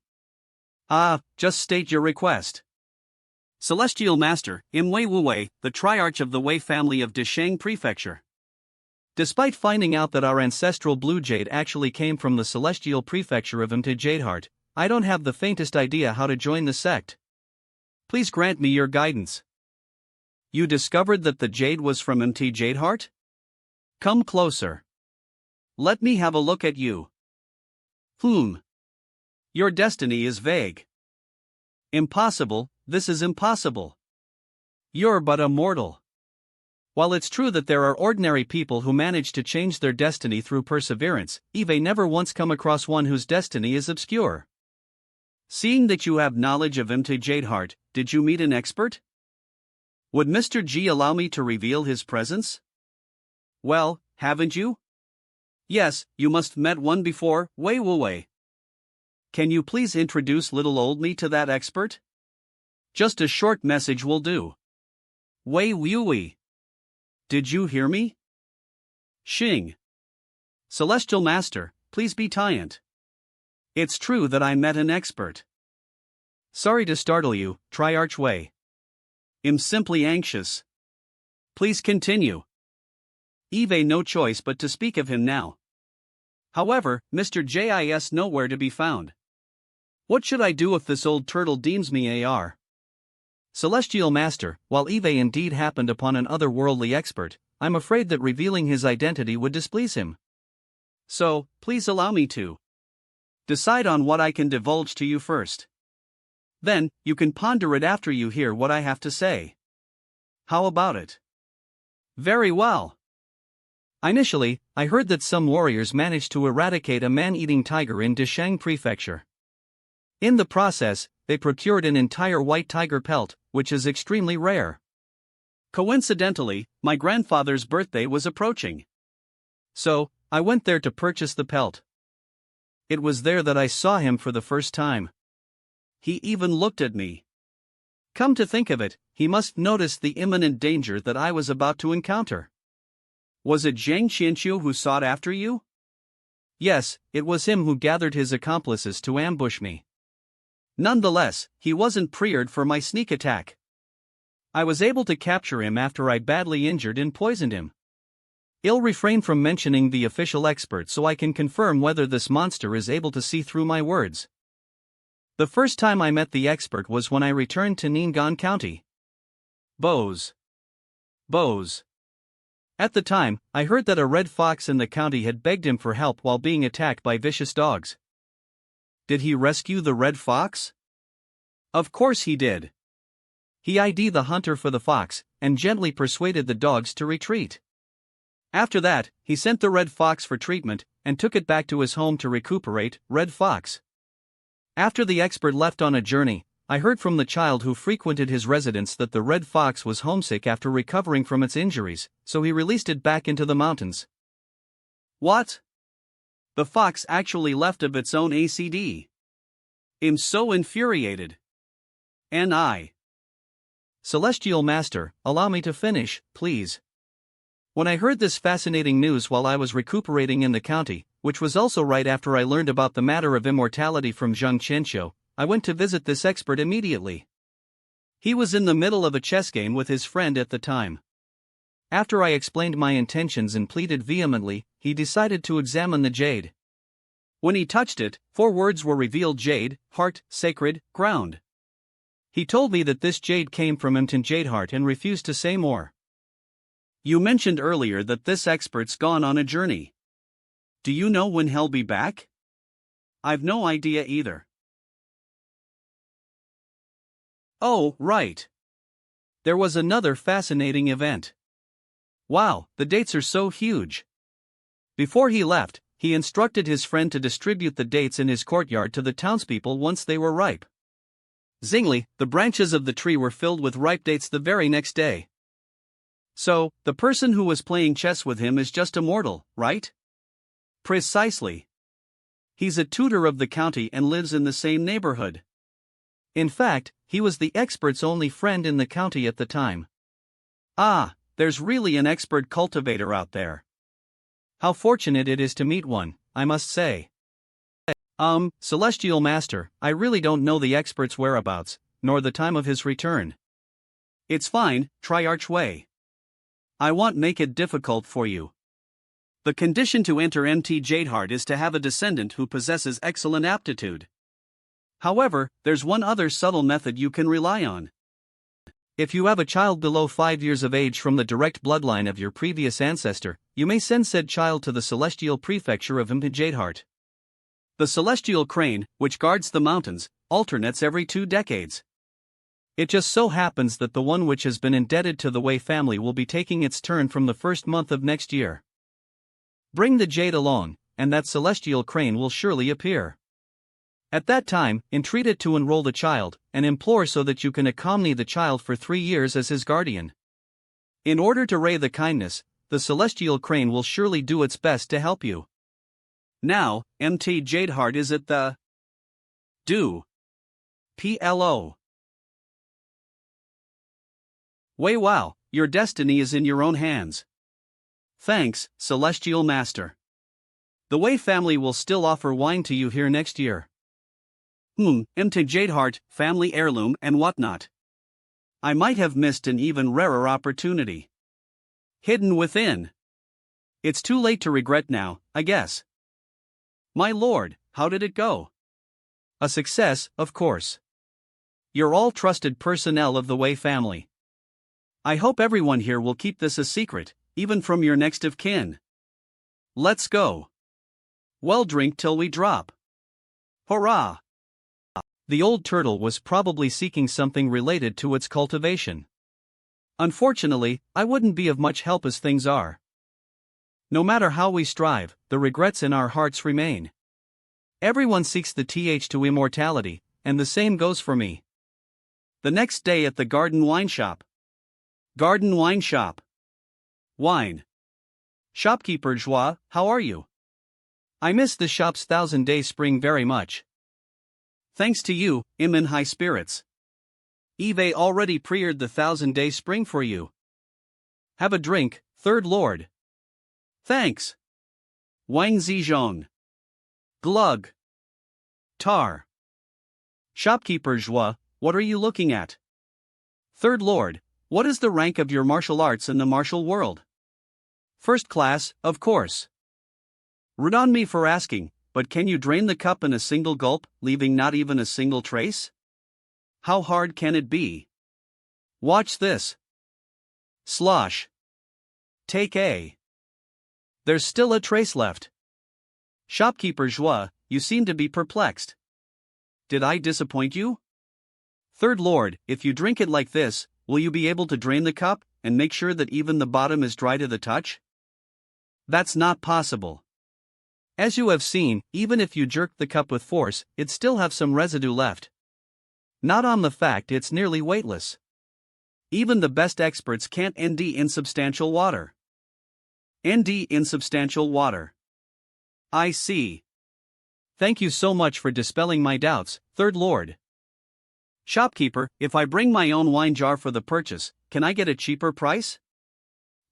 Ah, just state your request. Celestial Master, Im Wei Wu Wei, the triarch of the Wei family of Desheng Prefecture. Despite finding out that our ancestral blue jade actually came from the celestial prefecture of Mta Jadeheart, I don't have the faintest idea how to join the sect. Please grant me your guidance. You discovered that the jade was from Mta Jadeheart? Come closer. Let me have a look at you. Your destiny is vague. Impossible, this is impossible. You're but a mortal. While it's true that there are ordinary people who manage to change their destiny through perseverance, Eve never once come across one whose destiny is obscure. Seeing that you have knowledge of Mta Jadeheart, did you meet an expert? Would Mr. G allow me to reveal his presence? Well, haven't you? Yes, you must met one before, Wei Wu Wei. Can you please introduce little old me to that expert? Just a short message will do. Wei Wu Wei. Did you hear me? Xing. Celestial Master, please be tient. It's true that I met an expert. Sorry to startle you, Triarch Wei. I'm simply anxious. Please continue. Eve no choice but to speak of him now. However, Mr. Jis nowhere to be found. What should I do if this old turtle deems me AR? Celestial Master, while Eve indeed happened upon an otherworldly expert, I'm afraid that revealing his identity would displease him. So, please allow me to decide on what I can divulge to you first. Then, you can ponder it after you hear what I have to say. How about it? Very well. Initially, I heard that some warriors managed to eradicate a man-eating tiger in Desheng Prefecture. In the process, they procured an entire white tiger pelt, which is extremely rare. Coincidentally, my grandfather's birthday was approaching. So, I went there to purchase the pelt. It was there that I saw him for the first time. He even looked at me. Come to think of it, he must notice the imminent danger that I was about to encounter. Was it Zhang Qianqiu who sought after you? Yes, it was him who gathered his accomplices to ambush me. Nonetheless, he wasn't prepared for my sneak attack. I was able to capture him after I badly injured and poisoned him. I'll refrain from mentioning the official expert so I can confirm whether this monster is able to see through my words. The first time I met the expert was when I returned to Ning'an County. Bows. At the time, I heard that a red fox in the county had begged him for help while being attacked by vicious dogs. Did he rescue the red fox? Of course he did. He ID'd the hunter for the fox, and gently persuaded the dogs to retreat. After that, he sent the red fox for treatment, and took it back to his home to recuperate. Red fox. After the expert left on a journey, I heard from the child who frequented his residence that the red fox was homesick after recovering from its injuries, so he released it back into the mountains. What? The fox actually left of its own acd. I'm so infuriated. And I. Celestial Master, allow me to finish, please. When I heard this fascinating news while I was recuperating in the county, which was also right after I learned about the matter of immortality from Zhang Qianqiu, I went to visit this expert immediately. He was in the middle of a chess game with his friend at the time. After I explained my intentions and pleaded vehemently, he decided to examine the jade. When he touched it, 4 words were revealed: jade, heart, sacred, ground. He told me that this jade came from Imton Jadeheart and refused to say more. You mentioned earlier that this expert's gone on a journey. Do you know when he'll be back? I've no idea either. Oh, right. There was another fascinating event. Wow, the dates are so huge. Before he left, he instructed his friend to distribute the dates in his courtyard to the townspeople once they were ripe. Zingli, the branches of the tree were filled with ripe dates the very next day. So, the person who was playing chess with him is just immortal, right? Precisely. He's a tutor of the county and lives in the same neighborhood. In fact, he was the expert's only friend in the county at the time. Ah, there's really an expert cultivator out there. How fortunate it is to meet one, I must say. Celestial Master, I really don't know the expert's whereabouts, nor the time of his return. It's fine, try Archway. I won't make it difficult for you. The condition to enter MT Jadeheart is to have a descendant who possesses excellent aptitude. However, there's one other subtle method you can rely on. If you have a child below 5 years of age from the direct bloodline of your previous ancestor, you may send said child to the celestial prefecture of MT Jadeheart. The celestial crane, which guards the mountains, alternates every 2 decades. It just so happens that the one which has been indebted to the Wei family will be taking its turn from the first month of next year. Bring the jade along, and that celestial crane will surely appear. At that time, entreat it to enroll the child, and implore so that you can accompany the child for 3 years as his guardian. In order to repay the kindness, the celestial crane will surely do its best to help you. Now, MT Jadeheart is at the Do. PLO. Wei wow, your destiny is in your own hands. Thanks, Celestial Master. The Wei family will still offer wine to you here next year. MT Jadeheart, family heirloom and whatnot. I might have missed an even rarer opportunity. Hidden within. It's too late to regret now, I guess. My lord, how did it go? A success, of course. You're all trusted personnel of the Wei family. I hope everyone here will keep this a secret, even from your next of kin. Let's go. Well, drink till we drop. Hurrah! The old turtle was probably seeking something related to its cultivation. Unfortunately, I wouldn't be of much help as things are. No matter how we strive, the regrets in our hearts remain. Everyone seeks the th to immortality, and the same goes for me. The next day at the garden wine shop. Garden wine shop. Wine. Shopkeeper Joie, how are you? I miss the shop's 1000-day spring very much. Thanks to you, I'm in high spirits. Eve already pre-ordered the 1000-day spring for you. Have a drink, Third Lord. Thanks. Wang Zizhong. Glug. Tar. Shopkeeper Joie, what are you looking at? Third Lord, what is the rank of your martial arts in the martial world? First class, of course. Rude on me for asking, but can you drain the cup in a single gulp, leaving not even a single trace? How hard can it be? Watch this. Slosh. Take A. There's still a trace left. Shopkeeper Joie, you seem to be perplexed. Did I disappoint you? Third Lord, if you drink it like this, will you be able to drain the cup, and make sure that even the bottom is dry to the touch? That's not possible. As you have seen, even if you jerk the cup with force, it still have some residue left. Not on the fact it's nearly weightless. Even the best experts can't ND insubstantial water. ND insubstantial water. I see. Thank you so much for dispelling my doubts, Third Lord. Shopkeeper, if I bring my own wine jar for the purchase, can I get a cheaper price?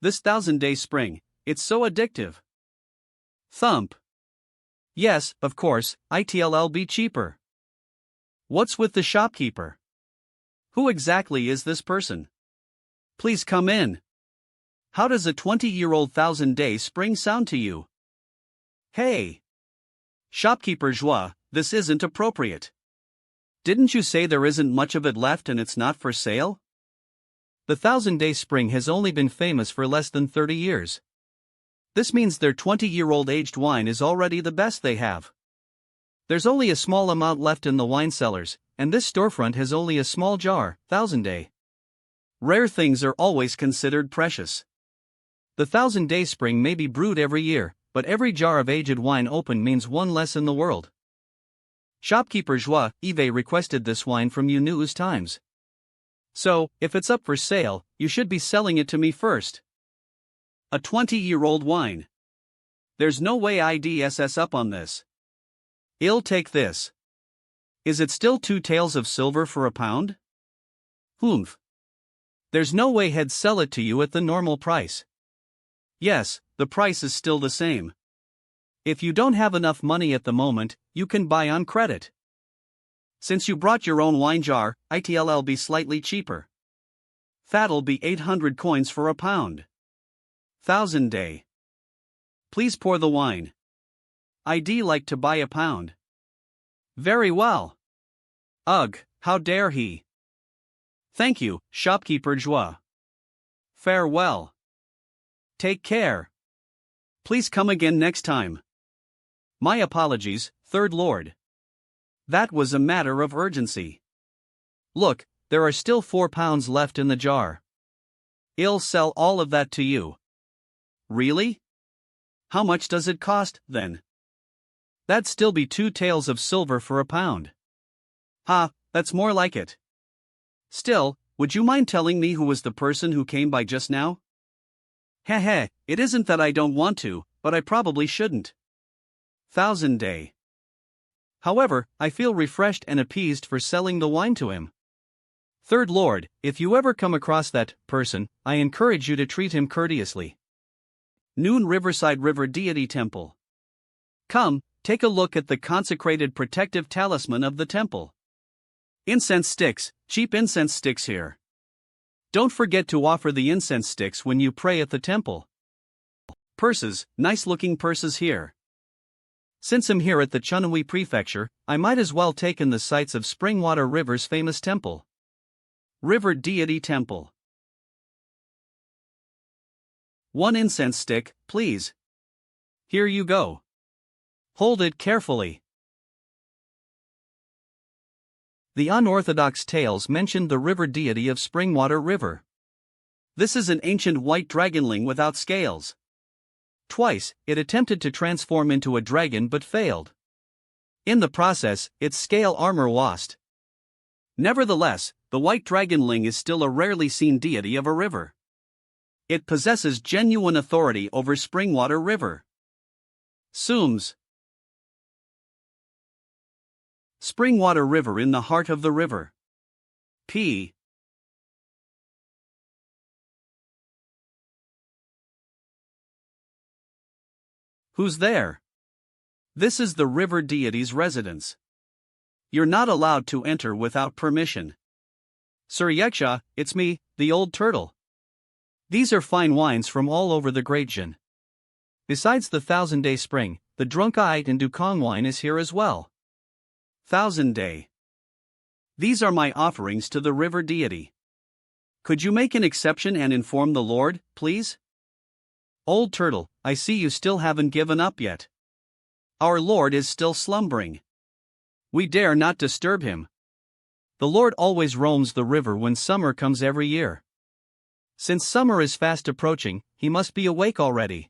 This 1000-day spring, it's so addictive. Thump. Yes, of course, it'll be cheaper. What's with the shopkeeper? Who exactly is this person? Please come in. How does a 20-year-old 1000-day spring sound to you? Hey! Shopkeeper Joie, this isn't appropriate. Didn't you say there isn't much of it left and it's not for sale? The 1000-day spring has only been famous for less than 30 years. This means their 20-year-old aged wine is already the best they have. There's only a small amount left in the wine cellars, and this storefront has only a small jar, 1000-day. Rare things are always considered precious. The 1000-day spring may be brewed every year, but every jar of aged wine opened means one less in the world. Shopkeeper Joie, Eve requested this wine from you news times. So, if it's up for sale, you should be selling it to me first. A 20-year-old wine. There's no way I'd SS up on this. I'll take this. Is it still 2 taels of silver for a pound? Humph. There's no way he'd sell it to you at the normal price. Yes, the price is still the same. If you don't have enough money at the moment, you can buy on credit. Since you brought your own wine jar, it'll be slightly cheaper. That'll be 800 coins for a pound. 1000-day. Please pour the wine. I'd like to buy a pound. Very well. Ugh, how dare he? Thank you, Shopkeeper Joie. Farewell. Take care. Please come again next time. My apologies, Third Lord. That was a matter of urgency. Look, there are still 4 pounds left in the jar. I'll sell all of that to you. Really? How much does it cost, then? That'd still be 2 taels of silver for a pound. Ha, that's more like it. Still, would you mind telling me who was the person who came by just now? Heh, it isn't that I don't want to, but I probably shouldn't. 1000-day. However, I feel refreshed and appeased for selling the wine to him. Third Lord, if you ever come across that person, I encourage you to treat him courteously. Noon Riverside River Deity Temple. Come, take a look at the consecrated protective talisman of the temple. Incense sticks, cheap incense sticks here. Don't forget to offer the incense sticks when you pray at the temple. Purses, nice looking purses here. Since I'm here at the Chunhui Prefecture, I might as well take in the sights of Springwater River's famous temple. River Deity Temple. 1 incense stick, please. Here you go. Hold it carefully. The unorthodox tales mentioned the river deity of Springwater River. This is an ancient white dragonling without scales. Twice, it attempted to transform into a dragon but failed. In the process, its scale armor lost. Nevertheless, the white dragonling is still a rarely seen deity of a river. It possesses genuine authority over Springwater River. Sooms. Springwater River in the heart of the river. P. Who's there? This is the river deity's residence. You're not allowed to enter without permission. Sir Yeksha, it's me, the old turtle. These are fine wines from all over the Great Jin. Besides the 1000-day spring, the Drunkite and Dukong wine is here as well. 1000-day. These are my offerings to the river deity. Could you make an exception and inform the Lord, please? Old turtle, I see you still haven't given up yet. Our Lord is still slumbering. We dare not disturb him. The Lord always roams the river when summer comes every year. Since summer is fast approaching, he must be awake already.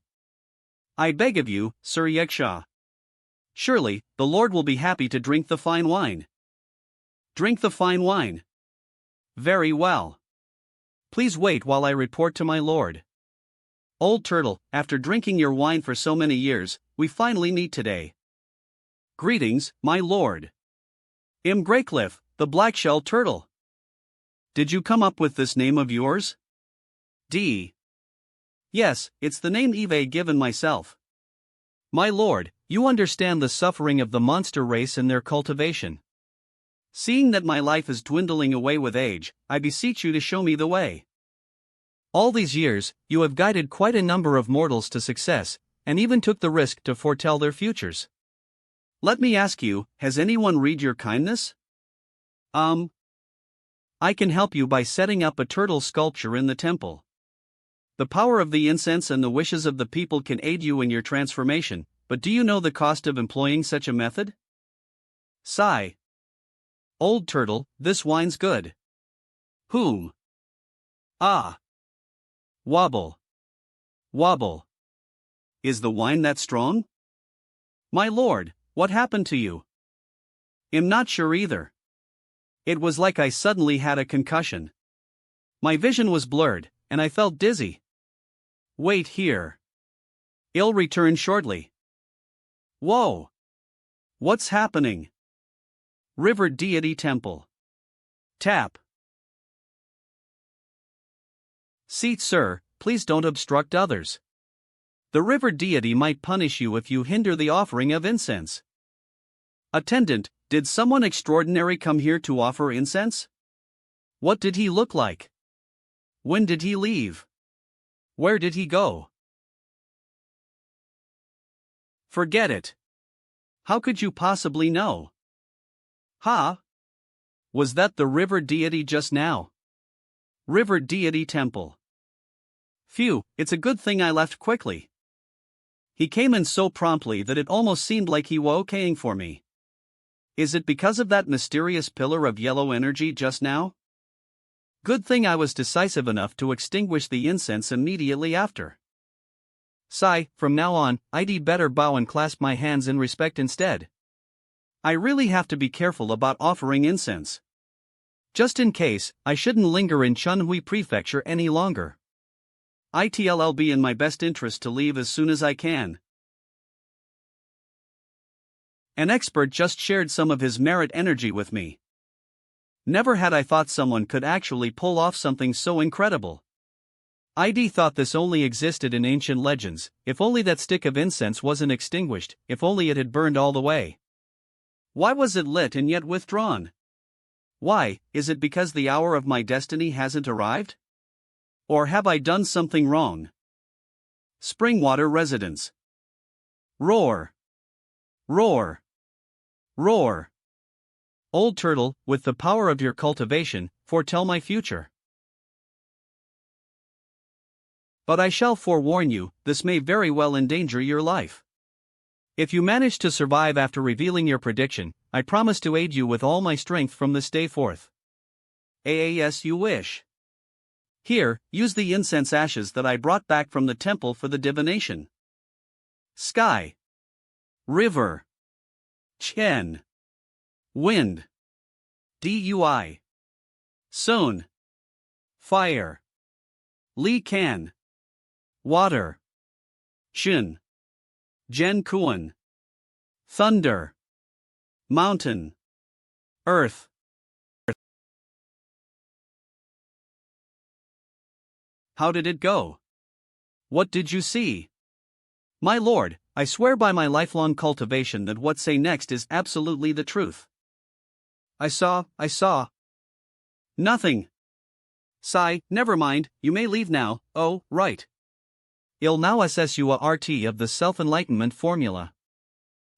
I beg of you, Sir Yeksha. Surely, the Lord will be happy to drink the fine wine. Drink the fine wine. Very well. Please wait while I report to my lord. Old turtle, after drinking your wine for so many years, we finally meet today. Greetings, my lord. Greycliff, the black-shell turtle. Did you come up with this name of yours? D. Yes, it's the name Eve given myself. My lord, you understand the suffering of the monster race and their cultivation. Seeing that my life is dwindling away with age, I beseech you to show me the way. All these years, you have guided quite a number of mortals to success, and even took the risk to foretell their futures. Let me ask you, has anyone read your kindness? I can help you by setting up a turtle sculpture in the temple. The power of the incense and the wishes of the people can aid you in your transformation, but do you know the cost of employing such a method? Sigh. Old turtle, this wine's good. Whom? Ah. Wobble. Wobble. Is the wine that strong? My lord, what happened to you? I'm not sure either. It was like I suddenly had a concussion. My vision was blurred, and I felt dizzy. Wait here. I'll return shortly. Whoa! What's happening? River Deity Temple. Tap. Seat, sir, please don't obstruct others. The river deity might punish you if you hinder the offering of incense. Attendant, did someone extraordinary come here to offer incense? What did he look like? When did he leave? Where did he go? Forget it. How could you possibly know? Ha? Was that the river deity just now? River Deity Temple. Phew, it's a good thing I left quickly. He came in so promptly that it almost seemed like he was okaying for me. Is it because of that mysterious pillar of yellow energy just now? Good thing I was decisive enough to extinguish the incense immediately after. Sigh, from now on, I'd better bow and clasp my hands in respect instead. I really have to be careful about offering incense. Just in case, I shouldn't linger in Chunhui Prefecture any longer. It'll be in my best interest to leave as soon as I can. An expert just shared some of his merit energy with me. Never had I thought someone could actually pull off something so incredible. I'd thought this only existed in ancient legends, if only that stick of incense wasn't extinguished, if only it had burned all the way. Why was it lit and yet withdrawn? Why, is it because the hour of my destiny hasn't arrived? Or have I done something wrong? Springwater Residence. Roar. Roar. Roar. Old turtle, with the power of your cultivation, foretell my future. But I shall forewarn you, this may very well endanger your life. If you manage to survive after revealing your prediction, I promise to aid you with all my strength from this day forth. As you wish. Here, use the incense ashes that I brought back from the temple for the divination. Sky. River. Chen. Wind. Dui. Soon. Fire. Li Kan. Water. Shin. Jen Kuan. Thunder. Mountain. Earth. How did it go? What did you see? My lord, I swear by my lifelong cultivation that what say next is absolutely the truth. I saw. Nothing. Sigh, never mind, you may leave now. Oh, right. I'll now assess you a RT of the self-enlightenment formula.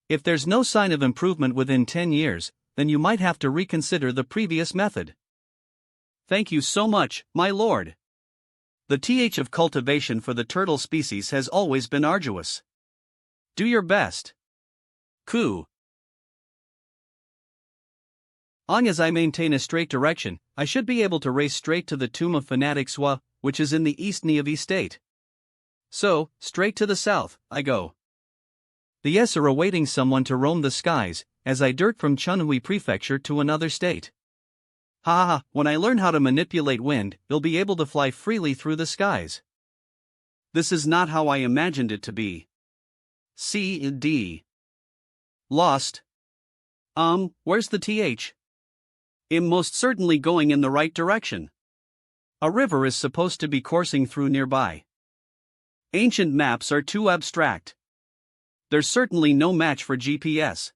If there's no sign of improvement within 10 years, then you might have to reconsider the previous method. Thank you so much, my lord. The th of cultivation for the turtle species has always been arduous. Do your best. Ku. Long as I maintain a straight direction, I should be able to race straight to the tomb of fanatic Swa, which is in the east of state. So, straight to the south, I go. The yes are awaiting someone to roam the skies, as I dirt from Chunhui Prefecture to another state. Ha ha, when I learn how to manipulate wind, you'll be able to fly freely through the skies. This is not how I imagined it to be. C.D. Lost. Where's the th? I'm most certainly going in the right direction. A river is supposed to be coursing through nearby. Ancient maps are too abstract. There's certainly no match for GPS.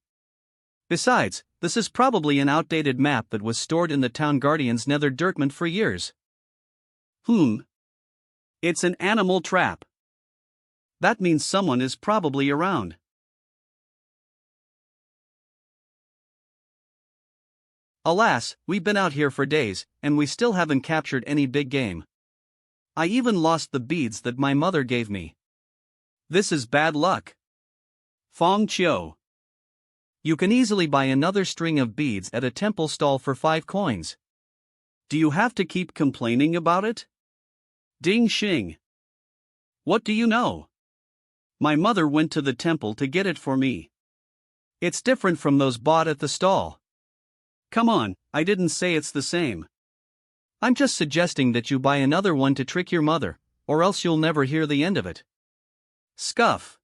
Besides, this is probably an outdated map that was stored in the town guardian's nether dirtment for years. It's an animal trap. That means someone is probably around. Alas, we've been out here for days, and we still haven't captured any big game. I even lost the beads that my mother gave me. This is bad luck. Fong Chiu. You can easily buy another string of beads at a temple stall for 5 coins. Do you have to keep complaining about it? Ding Xing. What do you know? My mother went to the temple to get it for me. It's different from those bought at the stall. Come on, I didn't say it's the same. I'm just suggesting that you buy another one to trick your mother, or else you'll never hear the end of it. Scuff.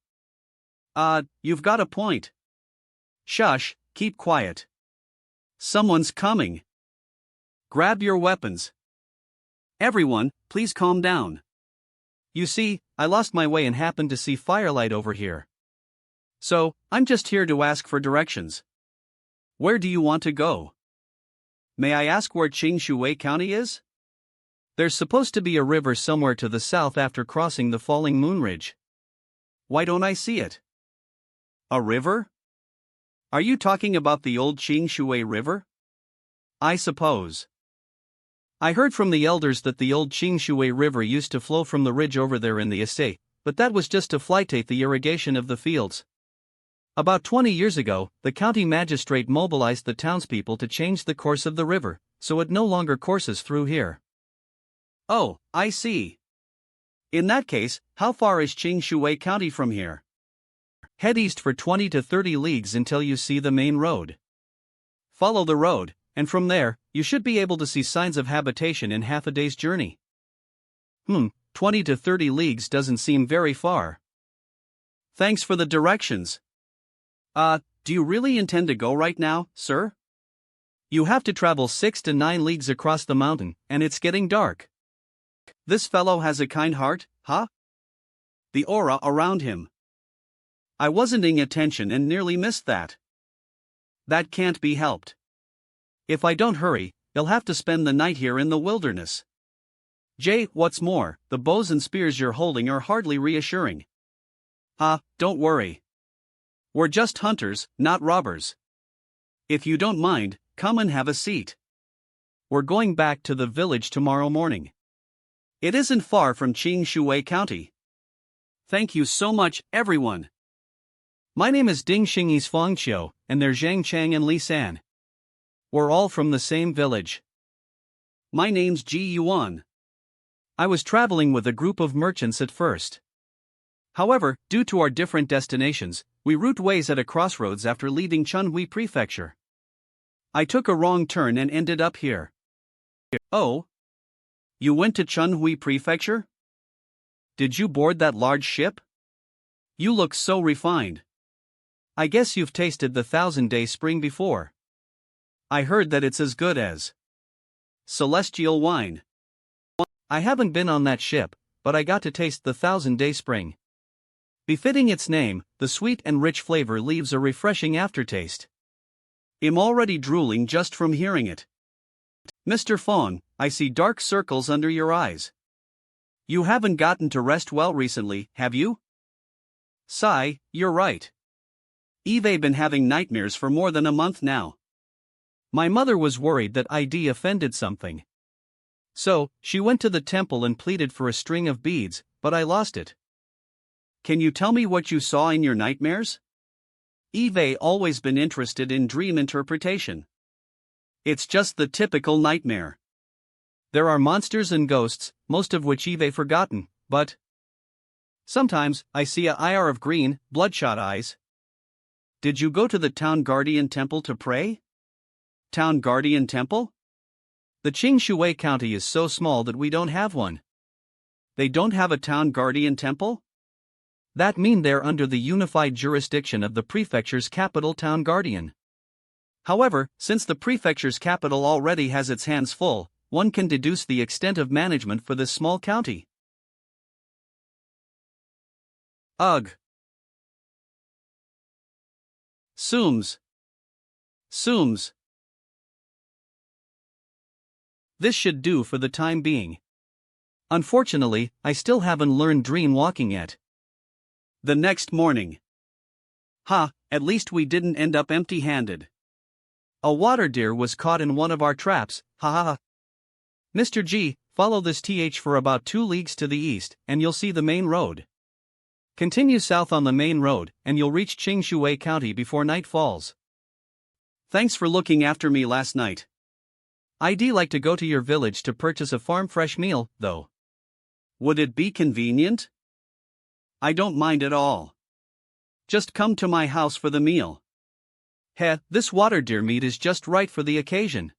You've got a point. Shush, keep quiet. Someone's coming. Grab your weapons. Everyone, please calm down. You see, I lost my way and happened to see firelight over here. So, I'm just here to ask for directions. Where do you want to go? May I ask where Qingshui County is? There's supposed to be a river somewhere to the south after crossing the falling moon ridge. Why don't I see it? A river? Are you talking about the old Qingshui River? I suppose. I heard from the elders that the old Qingshui River used to flow from the ridge over there in the estate, but that was just to flaitate the irrigation of the fields. About 20 years ago, the county magistrate mobilized the townspeople to change the course of the river, so it no longer courses through here. Oh, I see. In that case, how far is Qingshui County from here? Head east for 20 to 30 leagues until you see the main road. Follow the road, and from there, you should be able to see signs of habitation in half a day's journey. 20 to 30 leagues doesn't seem very far. Thanks for the directions. Do you really intend to go right now, sir? You have to travel 6 to 9 leagues across the mountain, and it's getting dark. This fellow has a kind heart, huh? The aura around him. I wasn't paying attention and nearly missed that. That can't be helped. If I don't hurry, I'll have to spend the night here in the wilderness. Jay, what's more, the bows and spears you're holding are hardly reassuring. Don't worry. We're just hunters, not robbers. If you don't mind, come and have a seat. We're going back to the village tomorrow morning. It isn't far from Qingshui County. Thank you so much, everyone. My name is Ding Xingyi's Fong Qiu, and they're Zhang Chang and Li San. We're all from the same village. My name's Ji Yuan. I was traveling with a group of merchants at first. However, due to our different destinations, we route ways at a crossroads after leaving Chunhui Prefecture. I took a wrong turn and ended up here. Oh? You went to Chunhui Prefecture? Did you board that large ship? You look so refined. I guess you've tasted the 1000-day spring before. I heard that it's as good as celestial wine. I haven't been on that ship, but I got to taste the 1000-day spring. Befitting its name, the sweet and rich flavor leaves a refreshing aftertaste. I'm already drooling just from hearing it. Mr. Fong, I see dark circles under your eyes. You haven't gotten to rest well recently, have you? Sigh, you're right. I've been having nightmares for more than a month now. My mother was worried that I'd offended something. So, she went to the temple and pleaded for a string of beads, but I lost it. Can you tell me what you saw in your nightmares? I've always been interested in dream interpretation. It's just the typical nightmare. There are monsters and ghosts, most of which I've forgotten, but sometimes I see a IR of green, bloodshot eyes. Did you go to the Town Guardian Temple to pray? Town Guardian Temple? The Qingshui County is so small that we don't have one. They don't have a Town Guardian Temple? That means they're under the unified jurisdiction of the prefecture's capital Town Guardian. However, since the prefecture's capital already has its hands full, one can deduce the extent of management for this small county. Ugh. Sooms. This should do for the time being. Unfortunately, I still haven't learned dream walking yet. The next morning. At least we didn't end up empty-handed. A water deer was caught in one of our traps, Mr. G, follow this for about 2 leagues to the east, and you'll see the main road. Continue south on the main road, and you'll reach Qingshui County before night falls. Thanks for looking after me last night. I'd like to go to your village to purchase a farm fresh meal, though. Would it be convenient? I don't mind at all. Just come to my house for the meal. This water deer meat is just right for the occasion.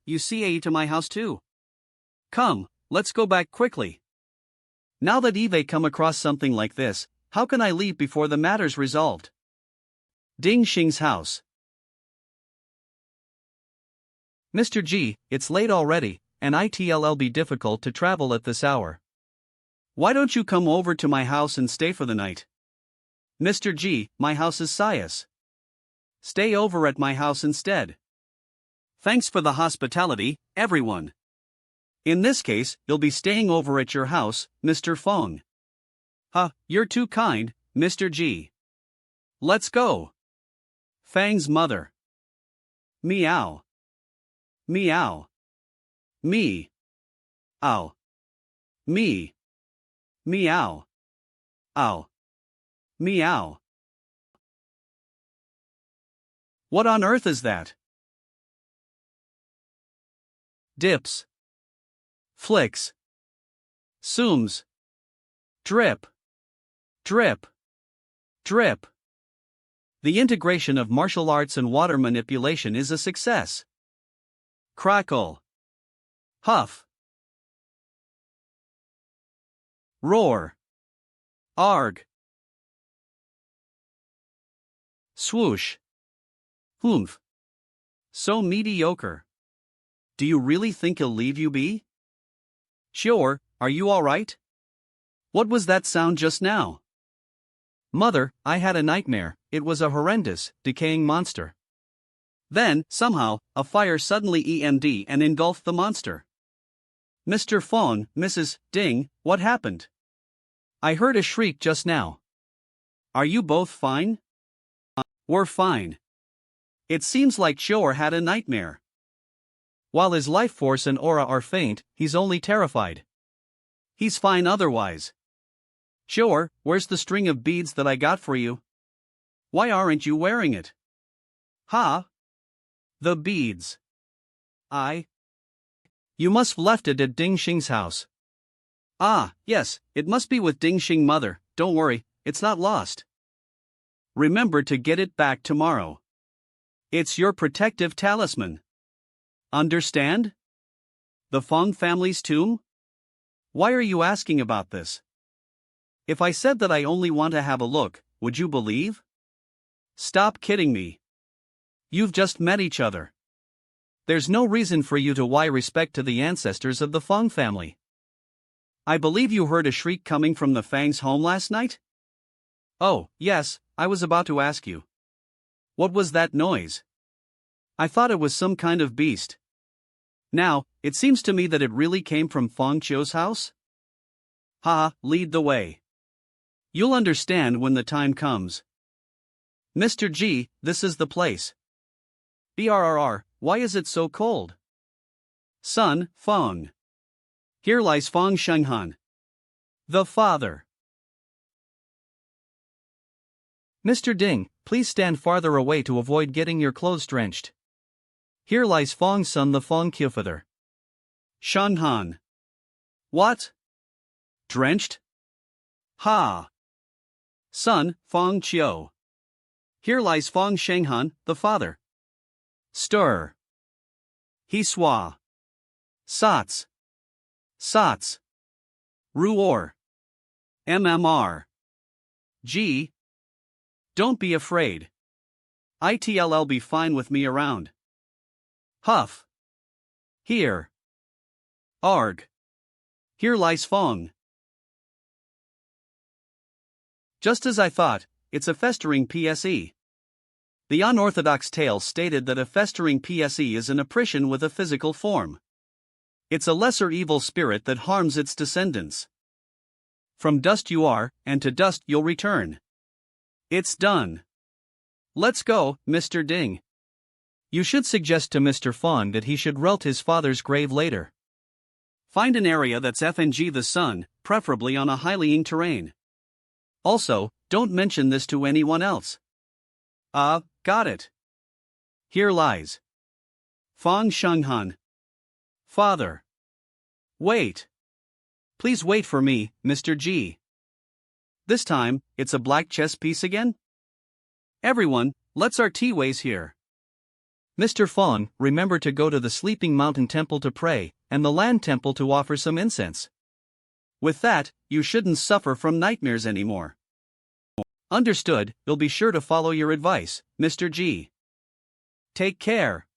You see to my house too. Come, let's go back quickly. Now that I've come across something like this, how can I leave before the matter's resolved? Ding Xing's house. Mr. G, it's late already, and it'll be difficult to travel at this hour. Why don't you come over to my house and stay for the night? Mr. G, my house is Sias. Stay over at my house instead. Thanks for the hospitality, everyone. In this case, you'll be staying over at your house, Mr. Fong. You're too kind, Mr. G. Let's go. Fang's mother. Meow. Meow. Me. Ow. Me. Meow. Ow. Meow. What on earth is that? Dips. Flicks. Zooms. Drip. Drip. Drip. The integration of martial arts and water manipulation is a success. Crackle. Huff. Roar. Arg. Swoosh. Oomph. So mediocre. Do you really think he'll leave you be? Sure, are you alright? What was that sound just now? Mother, I had a nightmare. It was a horrendous, decaying monster. Then, somehow, a fire suddenly EMD and engulfed the monster. Mr. Fong, Mrs. Ding, what happened? I heard a shriek just now. Are you both fine? We're fine. It seems like Shoer had a nightmare. While his life force and aura are faint, he's only terrified. He's fine otherwise. Shoer, where's the string of beads that I got for you? Why aren't you wearing it? The beads. You must have left it at Ding Xing's house. Yes, it must be with Ding Xing mother, don't worry, it's not lost. Remember to get it back tomorrow. It's your protective talisman. Understand? The Fong family's tomb? Why are you asking about this? If I said that I only want to have a look, would you believe? Stop kidding me. You've just met each other. There's no reason for you to pay respect to the ancestors of the Fong family. I believe you heard a shriek coming from the Fang's home last night? Oh, yes, I was about to ask you. What was that noise? I thought it was some kind of beast. Now, it seems to me that it really came from Fong Chio's house? Ha, lead the way. You'll understand when the time comes. Mr. G, this is the place. BRRR, why is it so cold? Son, Fong. Here lies Fong Shenghan, the father. Mr. Ding, please stand farther away to avoid getting your clothes drenched. Here lies Fong's son, the Fong Qiufather. Shenghan. What? Drenched? Ha! Son, Fong Chio. Here lies Fong Shenghan, the father. Stir. Hiswa. Sots. Sots. Ruor. MMR. G. Don't be afraid. ITLL be fine with me around. Huff. Here. Arg. Here lies Fong. Just as I thought, it's a festering PSE. The unorthodox tale stated that a festering PSE is an apparition with a physical form. It's a lesser evil spirit that harms its descendants. From dust you are, and to dust you'll return. It's done. Let's go, Mr. Ding. You should suggest to Mr. Fong that he should relt his father's grave later. Find an area that's FNG the sun, preferably on a highlying terrain. Also, don't mention this to anyone else. Got it. Here lies Fong Shenghan. Father. Wait. Please wait for me, Mr. G. This time, it's a black chess piece again? Everyone, let's our tea ways here. Mr. Fong, remember to go to the Sleeping Mountain Temple to pray, and the Land Temple to offer some incense. With that, you shouldn't suffer from nightmares anymore. Understood, you'll be sure to follow your advice, Mr. G. Take care.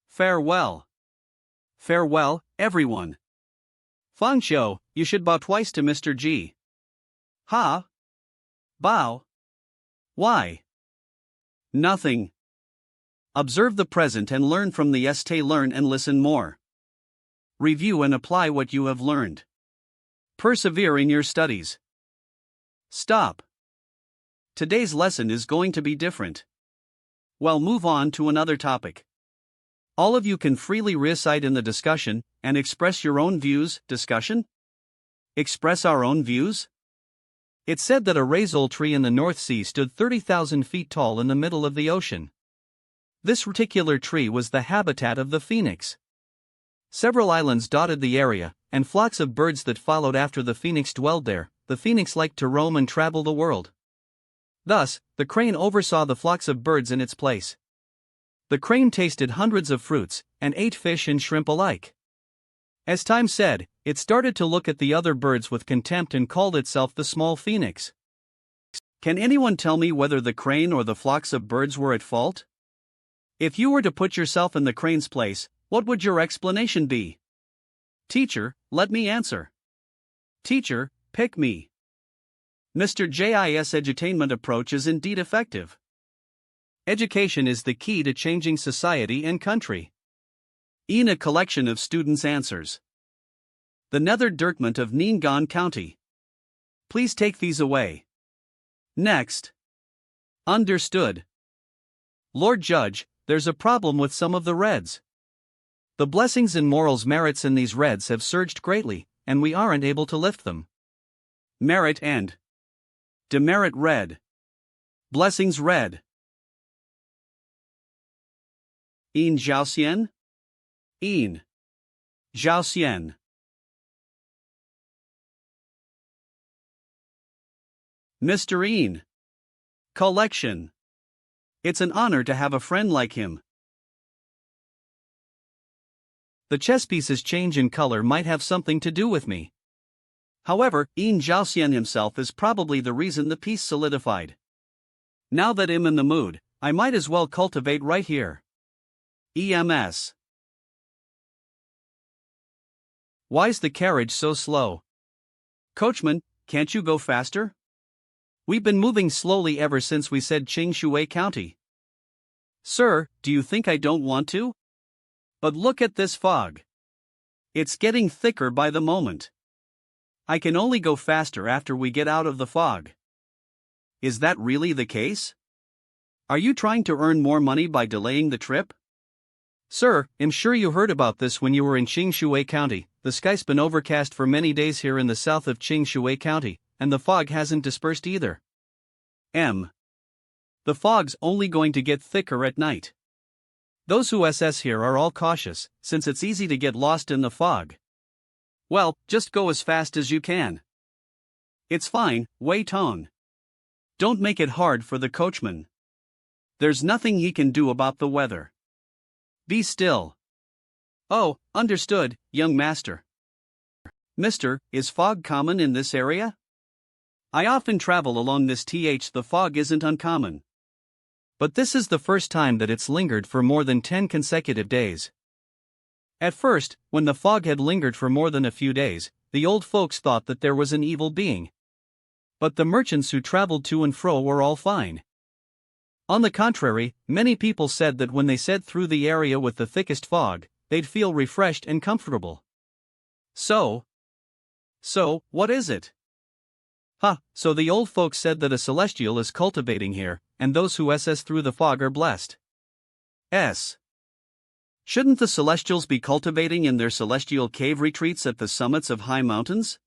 Farewell. Farewell, everyone. Fong Qiu, you should bow twice to Mr. G. Ha? Bow? Why? Nothing. Observe the present and learn from the ST. Learn and listen more. Review and apply what you have learned. Persevere in your studies. Stop. Today's lesson is going to be different. Well, move on to another topic. All of you can freely recite in the discussion and express your own views. Discussion? Express our own views? It's said that a razol tree in the North Sea stood 30,000 feet tall in the middle of the ocean. This particular tree was the habitat of the phoenix. Several islands dotted the area, and flocks of birds that followed after the phoenix dwelled there. The phoenix liked to roam and travel the world. Thus, the crane oversaw the flocks of birds in its place. The crane tasted hundreds of fruits, and ate fish and shrimp alike. As time said, it started to look at the other birds with contempt and called itself the small phoenix. Can anyone tell me whether the crane or the flocks of birds were at fault? If you were to put yourself in the crane's place, what would your explanation be? Teacher, let me answer. Teacher, pick me. Mr. Jis' edutainment approach is indeed effective. Education is the key to changing society and country. In a collection of students' answers. The Nether Dirkment of Ning'an County. Please take these away. Next. Understood. Lord Judge, there's a problem with some of the reds. The blessings and morals merits in these reds have surged greatly, and we aren't able to lift them. Merit and demerit red. Blessings red. In Zhaoxian? In Zhaoxian. Mr. Ian. Collection. It's an honor to have a friend like him. The chess pieces' change in color might have something to do with me. However, Ian Zhaoxian himself is probably the reason the piece solidified. Now that I'm in the mood, I might as well cultivate right here. EMS. Why's the carriage so slow? Coachman, can't you go faster? We've been moving slowly ever since we said Qingshui County. Sir, do you think I don't want to? But look at this fog. It's getting thicker by the moment. I can only go faster after we get out of the fog. Is that really the case? Are you trying to earn more money by delaying the trip? Sir, I'm sure you heard about this when you were in Qingshui County. The sky's been overcast for many days here in the south of Qingshui County, and the fog hasn't dispersed either. The fog's only going to get thicker at night. Those who SS here are all cautious, since it's easy to get lost in the fog. Well, just go as fast as you can. It's fine, Wei Tong. Don't make it hard for the coachman. There's nothing he can do about the weather. Be still. Oh, understood, young master. Mister, is fog common in this area? I often travel along this the fog isn't uncommon. But this is the first time that it's lingered for more than 10 consecutive days. At first, when the fog had lingered for more than a few days, the old folks thought that there was an evil being. But the merchants who traveled to and fro were all fine. On the contrary, many people said that when they sailed through the area with the thickest fog, they'd feel refreshed and comfortable. So, what is it? So the old folks said that a celestial is cultivating here, and those who SS through the fog are blessed. Shouldn't the celestials be cultivating in their celestial cave retreats at the summits of high mountains?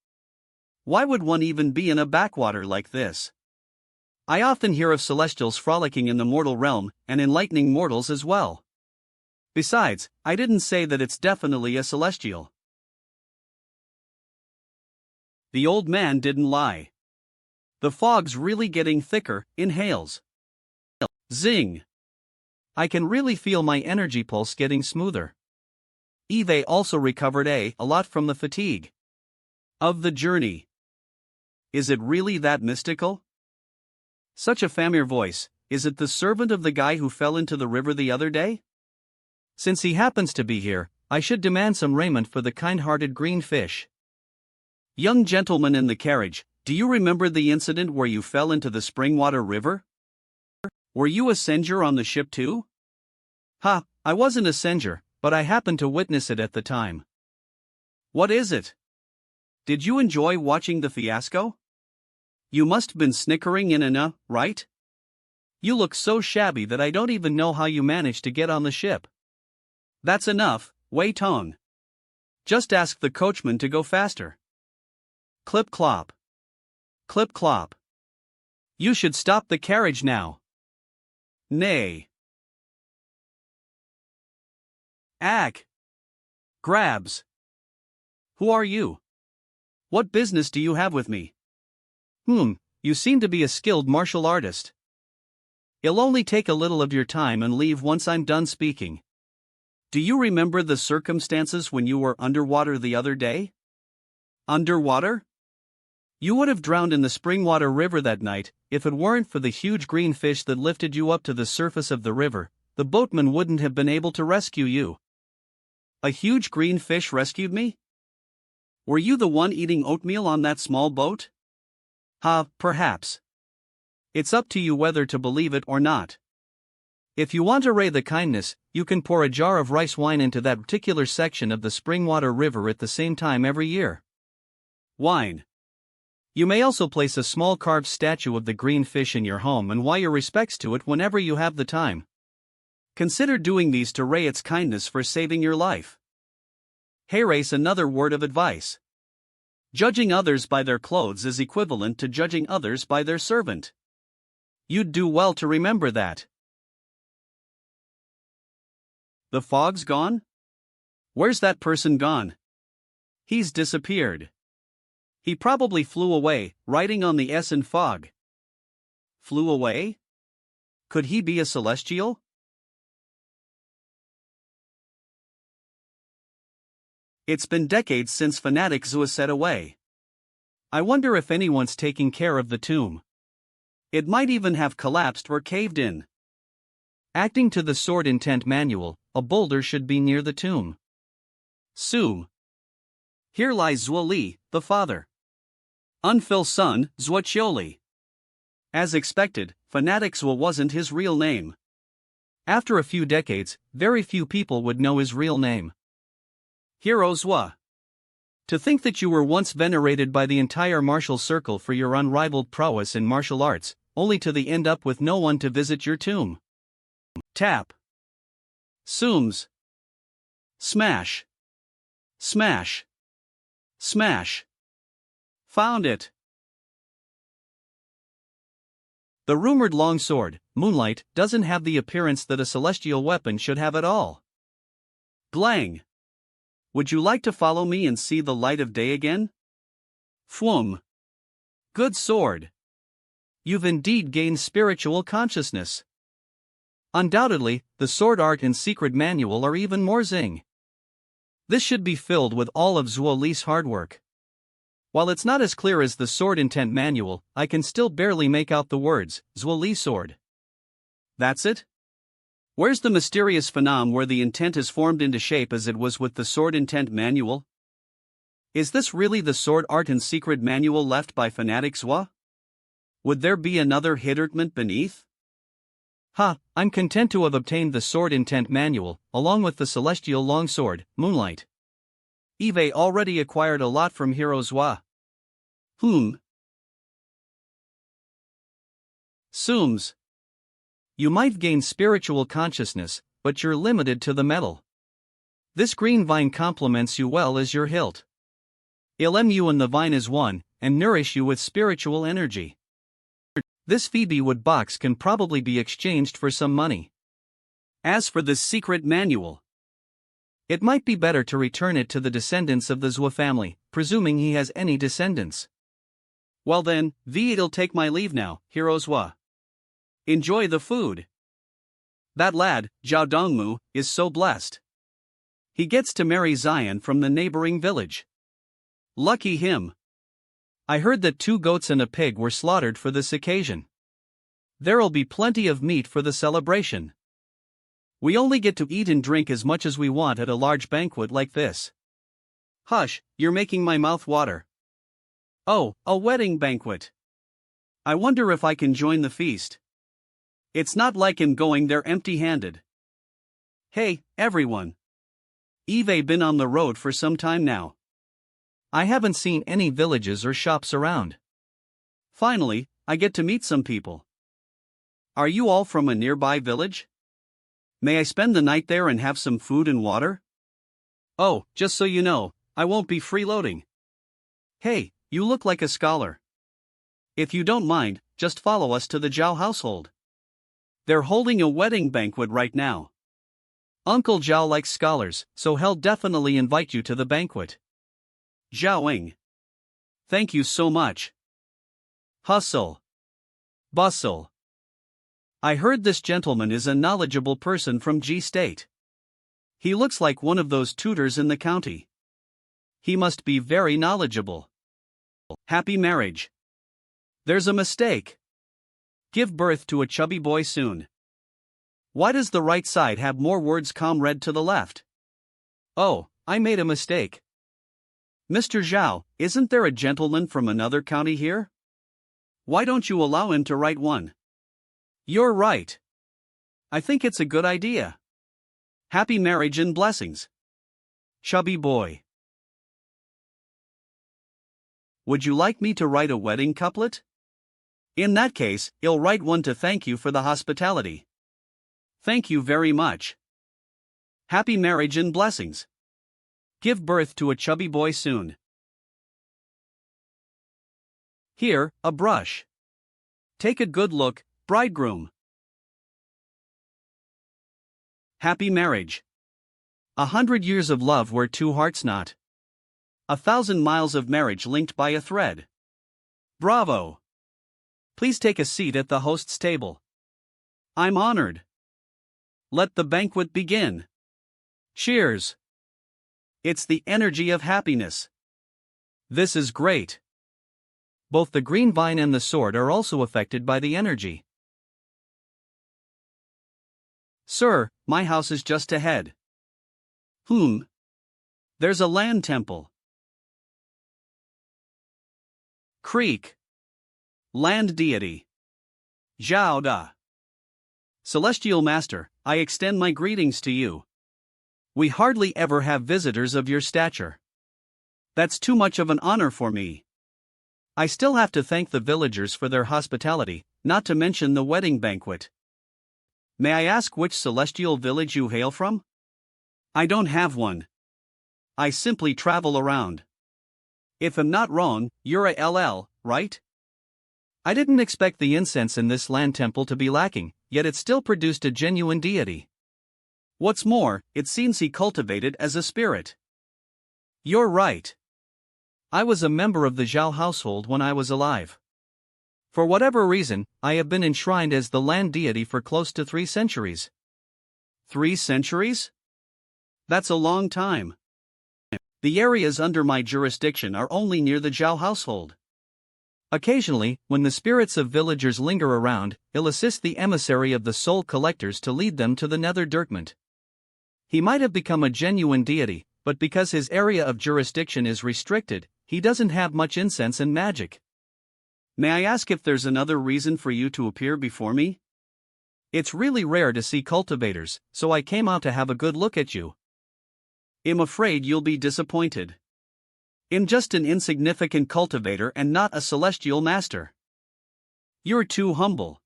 Why would one even be in a backwater like this? I often hear of celestials frolicking in the mortal realm, and enlightening mortals as well. Besides, I didn't say that it's definitely a celestial. The old man didn't lie. The fog's really getting thicker. Inhales. Zing. I can really feel my energy pulse getting smoother. Eve also recovered a lot from the fatigue of the journey. Is it really that mystical? Such a familiar voice. Is it the servant of the guy who fell into the river the other day? Since he happens to be here, I should demand some raiment for the kind-hearted green fish. Young gentleman in the carriage, do you remember the incident where you fell into the Springwater River? Were you a senger on the ship too? I wasn't a senger, but I happened to witness it at the time. What is it? Did you enjoy watching the fiasco? You must have been snickering in right? You look so shabby that I don't even know how you managed to get on the ship. That's enough, Wei Tong. Just ask the coachman to go faster. Clip clop. Clip clop. You should stop the carriage now. Nay. Ack. Grabs. Who are you? What business do you have with me? You seem to be a skilled martial artist. It'll only take a little of your time and leave once I'm done speaking. Do you remember the circumstances when you were underwater the other day? Underwater? You would have drowned in the Springwater River that night. If it weren't for the huge green fish that lifted you up to the surface of the river, the boatman wouldn't have been able to rescue you. A huge green fish rescued me? Were you the one eating oatmeal on that small boat? Perhaps. It's up to you whether to believe it or not. If you want to raise the kindness, you can pour a jar of rice wine into that particular section of the Springwater River at the same time every year. Wine. You may also place a small carved statue of the green fish in your home and why your respects to it whenever you have the time. Consider doing these to ray its kindness for saving your life. Hey, race, another word of advice. Judging others by their clothes is equivalent to judging others by their servant. You'd do well to remember that. The fog's gone? Where's that person gone? He's disappeared. He probably flew away, riding on the S in fog. flew away? Could he be a celestial? It's been decades since fanatics was set away. I wonder if anyone's taking care of the tomb. It might even have collapsed or caved in. Acting to the sword intent manual, a boulder should be near the tomb. Soom. Here lies Zhuo Li, the father. Unfil's son, Zhuo. As expected, Fanatics wasn't his real name. After a few decades, very few people would know his real name. Hero Zhuo. To think that you were once venerated by the entire martial circle for your unrivaled prowess in martial arts, only to the end up with no one to visit your tomb. Tap. Sooms. Smash. Smash. Smash. Found it. The rumored long sword, Moonlight, doesn't have the appearance that a celestial weapon should have at all. Glang. Would you like to follow me and see the light of day again? Fwum. Good sword. You've indeed gained spiritual consciousness. Undoubtedly, the sword art and secret manual are even more zing. This should be filled with all of Zhuo Li's hard work. While it's not as clear as the sword intent manual, I can still barely make out the words, Zhuo Li sword. That's it? Where's the mysterious phenom where the intent is formed into shape as it was with the sword intent manual? Is this really the sword art and secret manual left by Fanatics Wa? Would there be another hittertment beneath? I'm content to have obtained the sword intent manual, along with the celestial longsword, Moonlight. Eve already acquired a lot from Hero Zhuo. Sooms. You might gain spiritual consciousness, but you're limited to the metal. This green vine complements you well as your hilt. You and the vine is one, and nourish you with spiritual energy. This Phoebe wood box can probably be exchanged for some money. As for this secret manual, it might be better to return it to the descendants of the Zhuo family, presuming he has any descendants. Well then, I'll take my leave now, Hero Zhuo. Enjoy the food. That lad, Zhao Dongmu, is so blessed. He gets to marry Zion from the neighboring village. Lucky him. I heard that 2 goats and a pig were slaughtered for this occasion. There'll be plenty of meat for the celebration. We only get to eat and drink as much as we want at a large banquet like this. Hush, you're making my mouth water. Oh, a wedding banquet. I wonder if I can join the feast. It's not like him going there empty-handed. Hey, everyone. Eve been on the road for some time now. I haven't seen any villages or shops around. Finally, I get to meet some people. Are you all from a nearby village? May I spend the night there and have some food and water? Oh, just so you know, I won't be freeloading. Hey, you look like a scholar. If you don't mind, just follow us to the Zhao household. They're holding a wedding banquet right now. Uncle Zhao likes scholars, so he'll definitely invite you to the banquet. Zhaoing. Thank you so much. Hustle. Bustle. I heard this gentleman is a knowledgeable person from G State. He looks like one of those tutors in the county. He must be very knowledgeable. Happy marriage. There's a mistake. Give birth to a chubby boy soon. Why does the right side have more words read to the left? Oh, I made a mistake. Mr. Zhao, isn't there a gentleman from another county here? Why don't you allow him to write one? You're right. I think it's a good idea. Happy marriage and blessings. Chubby boy. Would you like me to write a wedding couplet? In that case, I'll write one to thank you for the hospitality. Thank you very much. Happy marriage and blessings. Give birth to a chubby boy soon. Here, a brush. Take a good look, bridegroom. Happy marriage. 100 years of love where 2 hearts knot. 1,000 miles of marriage linked by a thread. Bravo. Please take a seat at the host's table. I'm honored. Let the banquet begin. Cheers. It's the energy of happiness. This is great. Both the green vine and the sword are also affected by the energy. Sir, my house is just ahead. There's a land temple. Creek. Land deity. Zhao Da. Celestial Master, I extend my greetings to you. We hardly ever have visitors of your stature. That's too much of an honor for me. I still have to thank the villagers for their hospitality, not to mention the wedding banquet. May I ask which celestial village you hail from? I don't have one. I simply travel around. If I'm not wrong, you're a LL, right? I didn't expect the incense in this land temple to be lacking, yet it still produced a genuine deity. What's more, it seems he cultivated as a spirit. You're right. I was a member of the Zhao household when I was alive. For whatever reason, I have been enshrined as the land deity for close to 3 centuries. 3 centuries? That's a long time. The areas under my jurisdiction are only near the Zhao household. Occasionally, when the spirits of villagers linger around, he'll assist the emissary of the soul collectors to lead them to the nether Dirkment. He might have become a genuine deity, but because his area of jurisdiction is restricted, he doesn't have much incense and magic. May I ask if there's another reason for you to appear before me? It's really rare to see cultivators, so I came out to have a good look at you. I'm afraid you'll be disappointed. I'm just an insignificant cultivator and not a celestial master. You're too humble.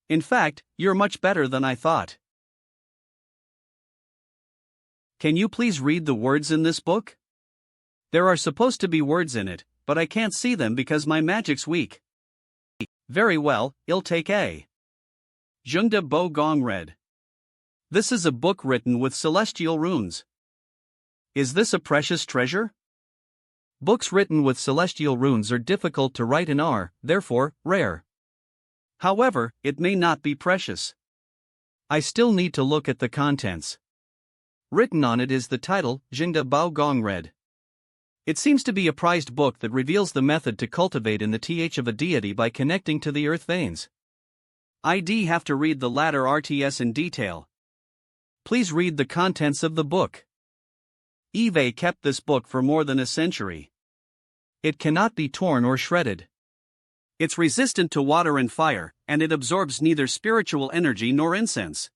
In fact, you're much better than I thought. Can you please read the words in this book? There are supposed to be words in it, but I can't see them because my magic's weak. Very well, I'll take A. Zhengde Bo Gong read. This is a book written with celestial runes. Is this a precious treasure? Books written with celestial runes are difficult to write and are, therefore, rare. However, it may not be precious. I still need to look at the contents. Written on it is the title, Zhengde Bao Gong read. It seems to be a prized book that reveals the method to cultivate in the th of a deity by connecting to the earth veins. I'd have to read the latter RTS in detail. Please read the contents of the book. Eve kept this book for more than a century. It cannot be torn or shredded. It's resistant to water and fire, and it absorbs neither spiritual energy nor incense.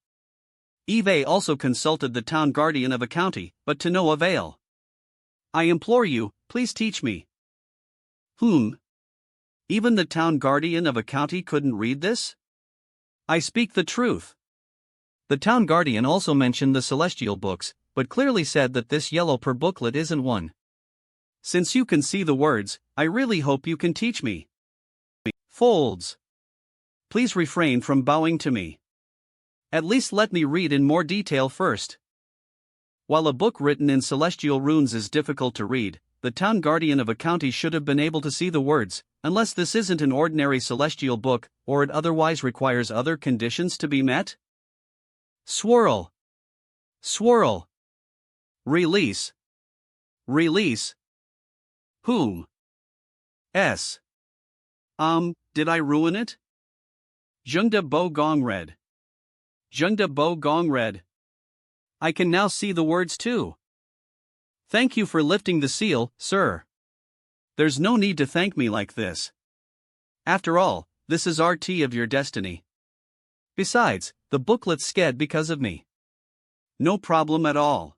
Eve also consulted the town guardian of a county, but to no avail. I implore you, please teach me. Even the town guardian of a county couldn't read this? I speak the truth. The town guardian also mentioned the celestial books, but clearly said that this yellow per booklet isn't one. Since you can see the words, I really hope you can teach me. Folds. Please refrain from bowing to me. At least let me read in more detail first. While a book written in celestial runes is difficult to read, the town guardian of a county should have been able to see the words, unless this isn't an ordinary celestial book, or it otherwise requires other conditions to be met. Swirl. Swirl. Release. Release. Whom? S. Did I ruin it? Zhengde Bo Gong read. Zhengde Bo Gong read. I can now see the words too. Thank you for lifting the seal, sir. There's no need to thank me like this. After all, this is RT of your destiny. Besides, the booklet's sked because of me. No problem at all.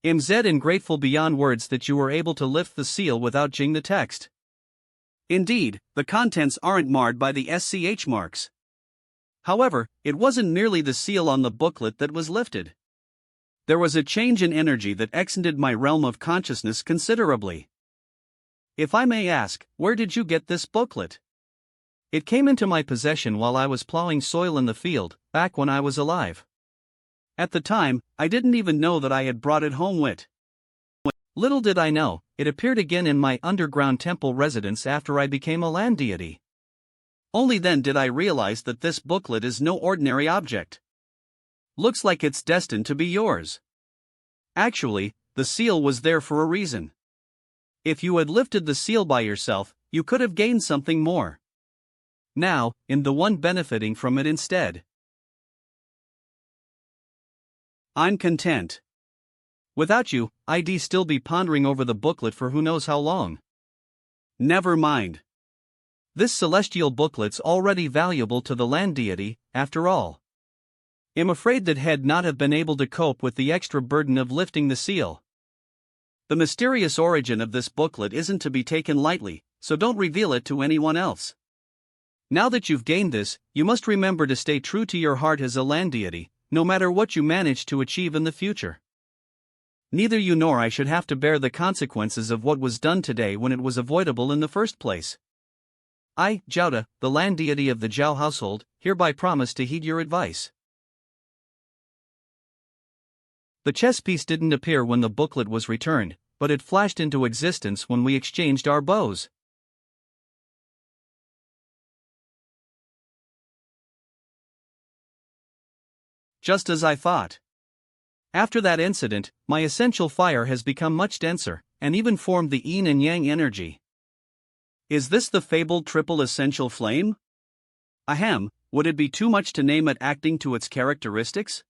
I'm zed and grateful beyond words that you were able to lift the seal without jing the text. Indeed, the contents aren't marred by the SCH marks. However, it wasn't merely the seal on the booklet that was lifted. There was a change in energy that extended my realm of consciousness considerably. If I may ask, where did you get this booklet? It came into my possession while I was plowing soil in the field, back when I was alive. At the time, I didn't even know that I had brought it home with. Little did I know, it appeared again in my underground temple residence after I became a land deity. Only then did I realize that this booklet is no ordinary object. Looks like it's destined to be yours. Actually, the seal was there for a reason. If you had lifted the seal by yourself, you could have gained something more. Now, in the one benefiting from it instead. I'm content. Without you, I'd still be pondering over the booklet for who knows how long. Never mind. This celestial booklet's already valuable to the land deity, after all. I'm afraid that had not have been able to cope with the extra burden of lifting the seal. The mysterious origin of this booklet isn't to be taken lightly, so don't reveal it to anyone else. Now that you've gained this, you must remember to stay true to your heart as a land deity, no matter what you manage to achieve in the future. Neither you nor I should have to bear the consequences of what was done today when it was avoidable in the first place. I, Jouda, the land deity of the Zhao household, hereby promise to heed your advice. The chess piece didn't appear when the booklet was returned, but it flashed into existence when we exchanged our bows. Just as I thought. After that incident, my essential fire has become much denser, and even formed the yin and yang energy. Is this the fabled triple essential flame? Ahem, would it be too much to name it acting to its characteristics?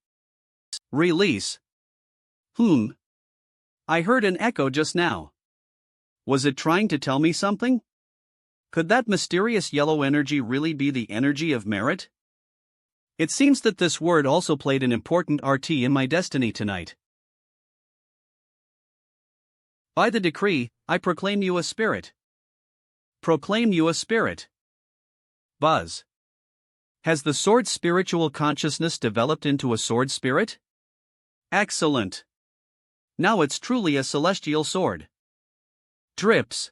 Release. I heard an echo just now. Was it trying to tell me something? Could that mysterious yellow energy really be the energy of merit? It seems that this word also played an important RT in my destiny tonight. By the decree, I proclaim you a spirit. Proclaim you a spirit. Buzz. Has the sword's spiritual consciousness developed into a sword spirit? Excellent. Now it's truly a celestial sword. Drips.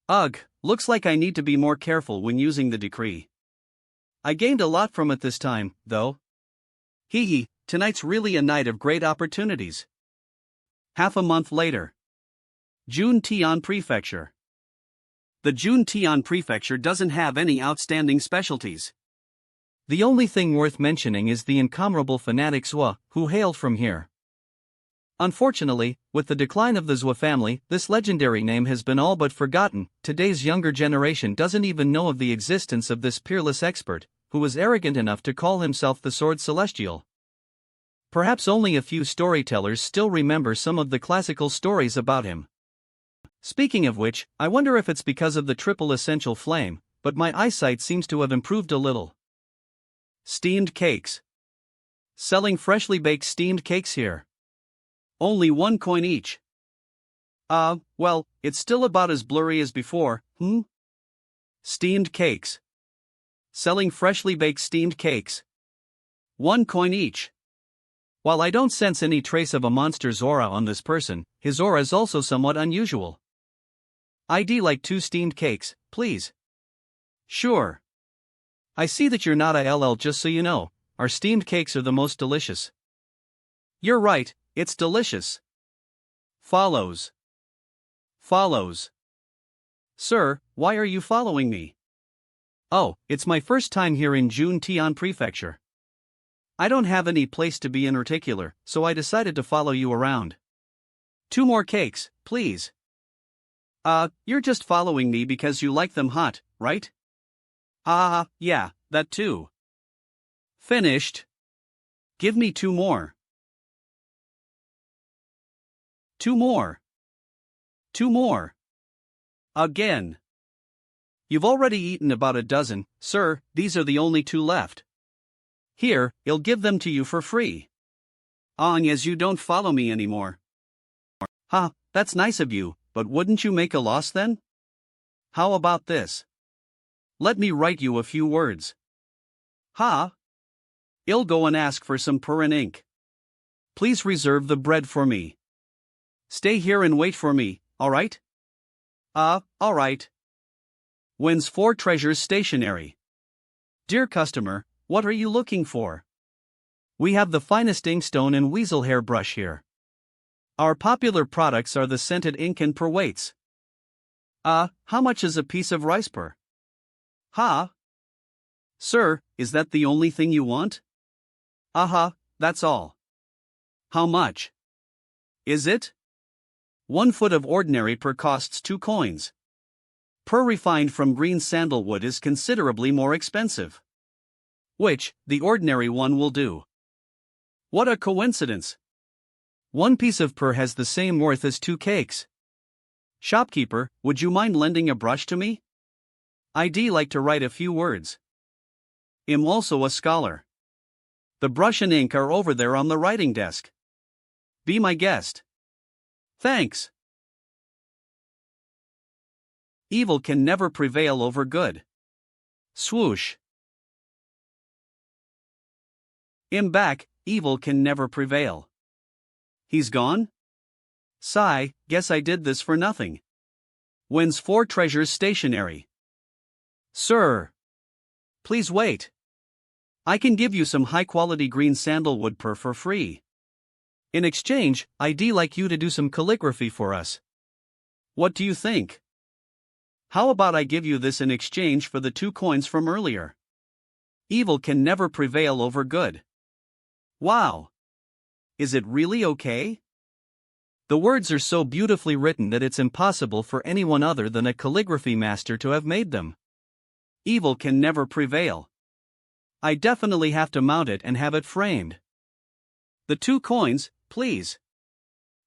Ugh, looks like I need to be more careful when using the decree. I gained a lot from it this time, though. Hee, tonight's really a night of great opportunities. Half a month later. June Tian Prefecture. The June Tian Prefecture doesn't have any outstanding specialties. The only thing worth mentioning is the incomparable fanatic Zhua, who hailed from here. Unfortunately, with the decline of the Zhua family, this legendary name has been all but forgotten. Today's younger generation doesn't even know of the existence of this peerless expert, who was arrogant enough to call himself the Sword Celestial. Perhaps only a few storytellers still remember some of the classical stories about him. Speaking of which, I wonder if it's because of the triple essential flame, but my eyesight seems to have improved a little. Steamed cakes. Selling freshly baked steamed cakes here. Only 1 coin each. Well, it's still about as blurry as before, Steamed cakes. Selling freshly baked steamed cakes. 1 coin each. While I don't sense any trace of a monster's aura on this person, his aura is also somewhat unusual. I'd like 2 steamed cakes, please. Sure. I see that you're not a LL, just so you know, our steamed cakes are the most delicious. You're right, it's delicious. Follows. Sir, why are you following me? Oh, it's my first time here in June Tian Prefecture. I don't have any place to be in particular, so I decided to follow you around. 2 more cakes, please. You're just following me because you like them hot, right? Yeah, that too. Finished. Give me 2 more. 2 more. 2 more. Again. You've already eaten about a dozen, sir, these are the only 2 left. Here, I'll give them to you for free. As you don't follow me anymore. That's nice of you, but wouldn't you make a loss then? How about this? Let me write you a few words. I'll go and ask for some Purin ink. Please reserve the bread for me. Stay here and wait for me, alright? Alright. Wins 4 treasures stationery. Dear customer, what are you looking for? We have the finest inkstone and weasel hair brush here. Our popular products are the scented ink and per weights. How much is a piece of rice per? Sir, is that the only thing you want? Aha, that's all. How much? Is it? 1 foot of ordinary per costs 2 coins. Per refined from green sandalwood is considerably more expensive. Which, the ordinary one will do. What a coincidence! 1 piece of per has the same worth as 2 cakes. Shopkeeper, would you mind lending a brush to me? I'd like to write a few words. I'm also a scholar. The brush and ink are over there on the writing desk. Be my guest. Thanks. Evil can never prevail over good. Swoosh. I'm back, evil can never prevail. He's gone? Sigh, guess I did this for nothing. When's 4 treasures stationary? Sir. Please wait. I can give you some high-quality green sandalwood per for free. In exchange, I'd like you to do some calligraphy for us. What do you think? How about I give you this in exchange for the 2 coins from earlier? Evil can never prevail over good. Wow. Is it really okay? The words are so beautifully written that it's impossible for anyone other than a calligraphy master to have made them. Evil can never prevail. I definitely have to mount it and have it framed. The 2 coins, please.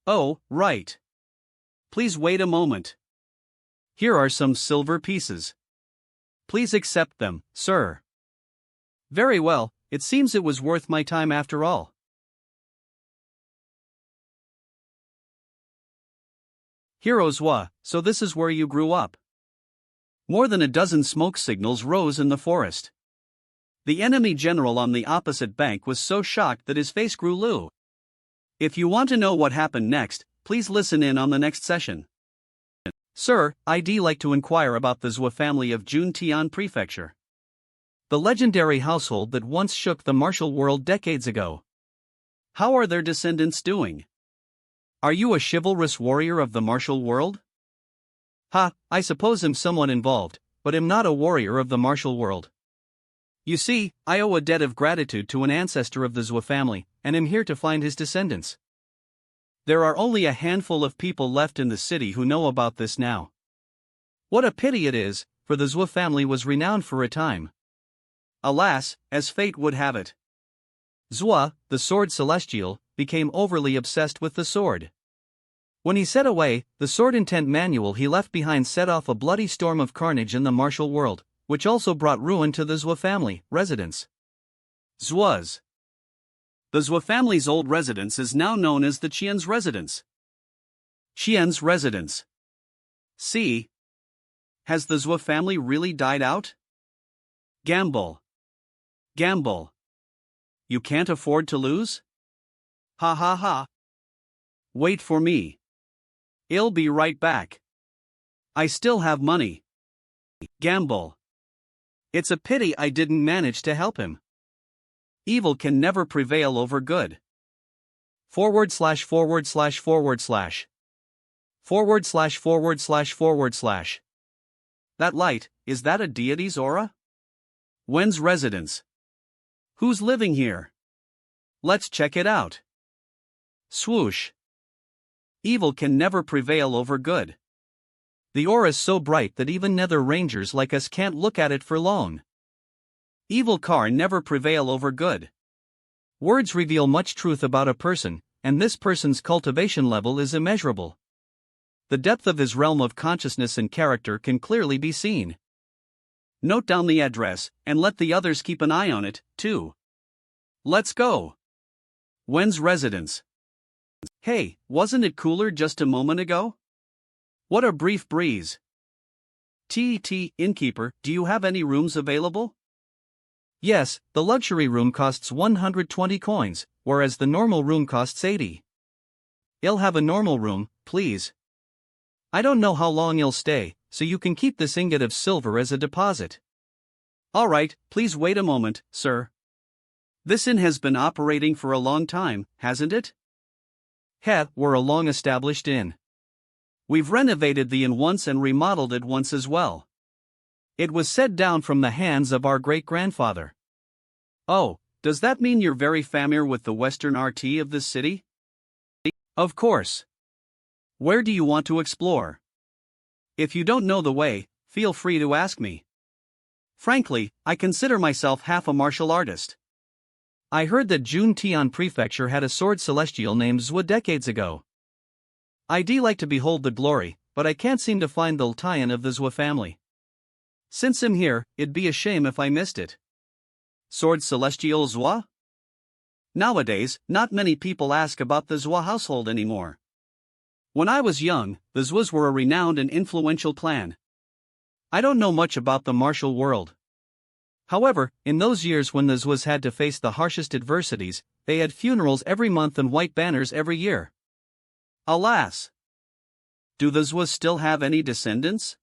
Oh, right. Please wait a moment. Here are some silver pieces. Please accept them, sir. Very well, it seems it was worth my time after all. Heroes wa, so this is where you grew up. More than a dozen smoke signals rose in the forest. The enemy general on the opposite bank was so shocked that his face grew blue. If you want to know what happened next, please listen in on the next session. Sir, I'd like to inquire about the Zhua family of Juntian Prefecture. The legendary household that once shook the martial world decades ago. How are their descendants doing? Are you a chivalrous warrior of the martial world? Ha, I suppose I'm somewhat involved, but am not a warrior of the martial world. You see, I owe a debt of gratitude to an ancestor of the Zhua family, and am here to find his descendants. There are only a handful of people left in the city who know about this now. What a pity it is, for the Zhua family was renowned for a time. Alas, as fate would have it. Zhua, the sword celestial, became overly obsessed with the sword. When he set away, the sword intent manual he left behind set off a bloody storm of carnage in the martial world, which also brought ruin to the Zhua family residence. Zhua's. The Zhua family's old residence is now known as the Qian's residence. Qian's residence. See? Has the Zhua family really died out? Gamble. Gamble. You can't afford to lose? Ha ha ha. Wait for me. I'll be right back. I still have money. Gamble. It's a pity I didn't manage to help him. Evil can never prevail over good. // // // That light, is that a deity's aura? When's residence? Who's living here? Let's check it out. Swoosh. Evil can never prevail over good. The aura's so bright that even nether rangers like us can't look at it for long. Evil can never prevail over good. Words reveal much truth about a person, and this person's cultivation level is immeasurable. The depth of his realm of consciousness and character can clearly be seen. Note down the address, and let the others keep an eye on it, too. Let's go. When's residence? Hey, wasn't it cooler just a moment ago? What a brief breeze. Innkeeper, do you have any rooms available? Yes, the luxury room costs 120 coins, whereas the normal room costs 80. I'll have a normal room, please. I don't know how long you'll stay, so you can keep this ingot of silver as a deposit. All right, please wait a moment, sir. This inn has been operating for a long time, hasn't it? We're a long-established inn. We've renovated the inn once and remodeled it once as well. It was set down from the hands of our great-grandfather. Oh, does that mean you're very familiar with the western RT of this city? Of course. Where do you want to explore? If you don't know the way, feel free to ask me. Frankly, I consider myself half a martial artist. I heard that Juntian Prefecture had a sword celestial named Zwa decades ago. I'd like to behold the glory, but I can't seem to find the tie-in of the Zwa family. Since I'm here, it'd be a shame if I missed it. Sword celestial Zwa? Nowadays, not many people ask about the Zwa household anymore. When I was young, the Zwas were a renowned and influential clan. I don't know much about the martial world. However, in those years when the Zwas had to face the harshest adversities, they had funerals every month and white banners every year. Alas! Do the Zwas still have any descendants?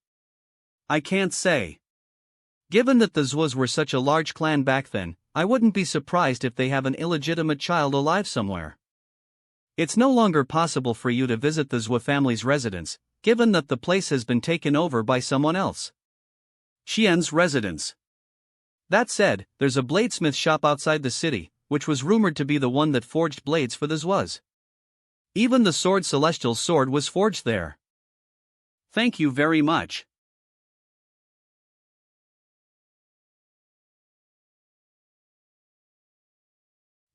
I can't say. Given that the Zwas were such a large clan back then, I wouldn't be surprised if they have an illegitimate child alive somewhere. It's no longer possible for you to visit the Zwa family's residence, given that the place has been taken over by someone else. Qian's residence. That said, there's a bladesmith shop outside the city, which was rumored to be the one that forged blades for the Zwas. Even the Sword Celestial's sword was forged there. Thank you very much.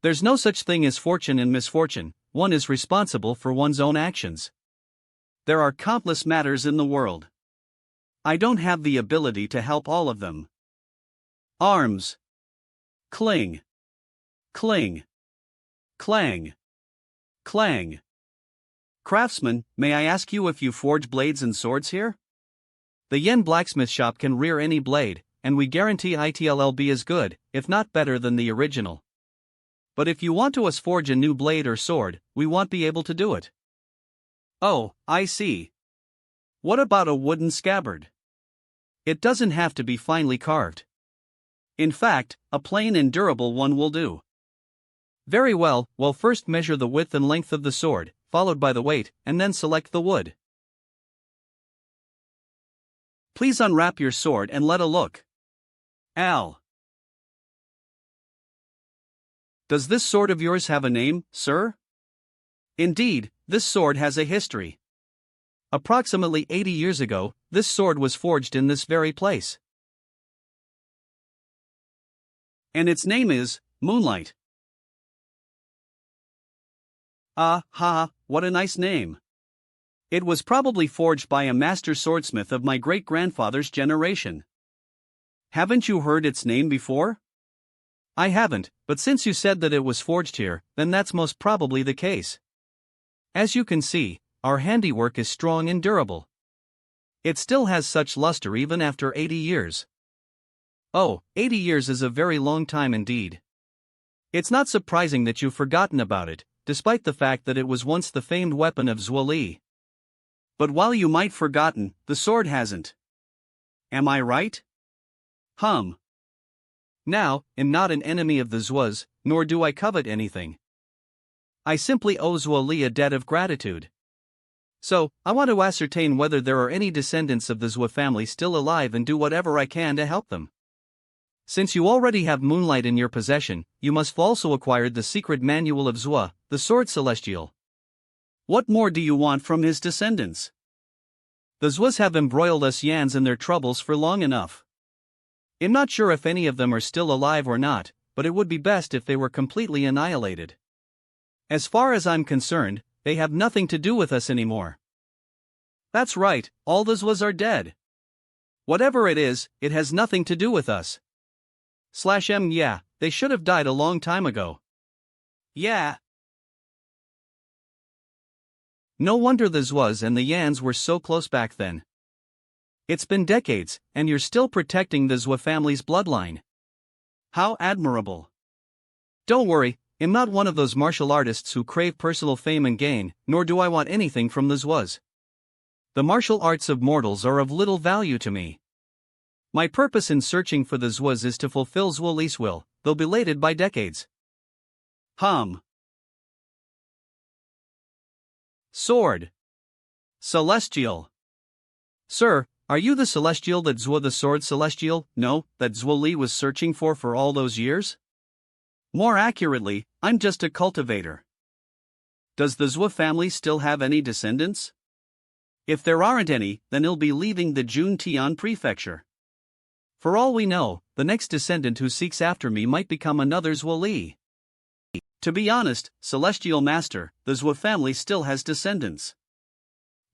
There's no such thing as fortune and misfortune, one is responsible for one's own actions. There are countless matters in the world. I don't have the ability to help all of them. Arms. Cling. Cling. Clang. Clang. Craftsman, may I ask you if you forge blades and swords here? The Yen blacksmith shop can rear any blade, and we guarantee it'll be as good, if not better than the original. But if you want to us forge a new blade or sword, we won't be able to do it. Oh, I see. What about a wooden scabbard? It doesn't have to be finely carved. In fact, a plain and durable one will do. Very well, we'll first measure the width and length of the sword, followed by the weight, and then select the wood. Please unwrap your sword and let a look. Al. Does this sword of yours have a name, sir? Indeed, this sword has a history. Approximately 80 years ago, this sword was forged in this very place. And its name is Moonlight. Ah, ha, what a nice name. It was probably forged by a master swordsmith of my great-grandfather's generation. Haven't you heard its name before? I haven't, but since you said that it was forged here, then that's most probably the case. As you can see, our handiwork is strong and durable. It still has such luster even after 80 years. Oh, 80 years is a very long time indeed. It's not surprising that you've forgotten about it, despite the fact that it was once the famed weapon of Zwa Li. But while you might forgotten, the sword hasn't. Am I right? Now, I'm not an enemy of the Zwas, nor do I covet anything. I simply owe Zwa Li a debt of gratitude. So, I want to ascertain whether there are any descendants of the Zwa family still alive and do whatever I can to help them. Since you already have Moonlight in your possession, you must also acquire the secret manual of Zwa, the Sword Celestial. What more do you want from his descendants? The Zwas have embroiled us Yans in their troubles for long enough. I'm not sure if any of them are still alive or not, but it would be best if they were completely annihilated. As far as I'm concerned, they have nothing to do with us anymore. That's right, all the Zwas are dead. Whatever it is, it has nothing to do with us. Yeah, they should have died a long time ago. Yeah. No wonder the Zwas and the Yans were so close back then. It's been decades, and you're still protecting the Zwa family's bloodline. How admirable. Don't worry, I'm not one of those martial artists who crave personal fame and gain, nor do I want anything from the Zwas. The martial arts of mortals are of little value to me. My purpose in searching for the Zwas is to fulfill Zwa Li's will, though belated by decades. Sword. Celestial. Sir, Are you the celestial that Zhuo the sword celestial, no, that Zhuo Li was searching for all those years? More accurately, I'm just a cultivator. Does the Zhuo family still have any descendants? If there aren't any, then he'll be leaving the Juntian prefecture. For all we know, the next descendant who seeks after me might become another Zhuo Li. To be honest, Celestial Master, the Zhuo family still has descendants.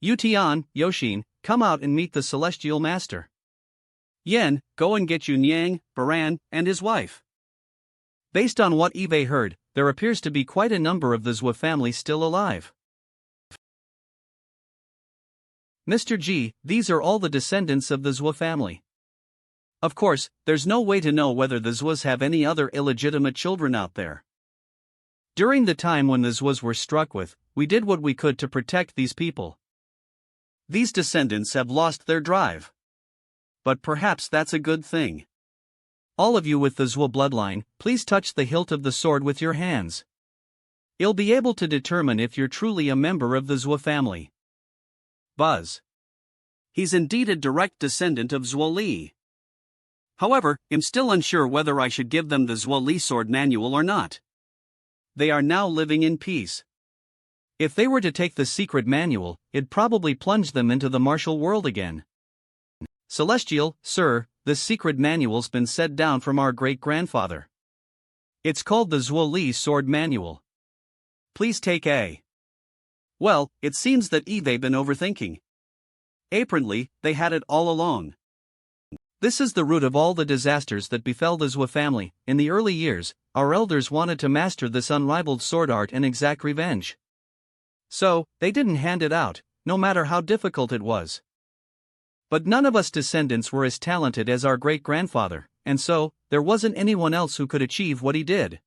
Yutian, Yoshin, come out and meet the Celestial Master. Yen, go and get Yunyang, Baran, and his wife. Based on what Eve heard, there appears to be quite a number of the Zhuo family still alive. Mr. G, these are all the descendants of the Zhuo family. Of course, there's no way to know whether the Zhuos have any other illegitimate children out there. During the time when the Zhuos were struck with, we did what we could to protect these people. These descendants have lost their drive. But perhaps that's a good thing. All of you with the Zhuo bloodline, please touch the hilt of the sword with your hands. You'll be able to determine if you're truly a member of the Zhuo family. Buzz. He's indeed a direct descendant of Zhuo Li. However, I'm still unsure whether I should give them the Zhuo Li sword manual or not. They are now living in peace. If they were to take the secret manual, it'd probably plunge them into the martial world again. Celestial, sir, this secret manual's been set down from our great-grandfather. It's called the Zhuo Li sword manual. Please take A. Well, it seems that Eve been overthinking. Apparently, they had it all along. This is the root of all the disasters that befell the Zhuo family. In the early years, our elders wanted to master this unrivaled sword art and exact revenge. So, they didn't hand it out, no matter how difficult it was. But none of us descendants were as talented as our great-grandfather, and so, there wasn't anyone else who could achieve what he did.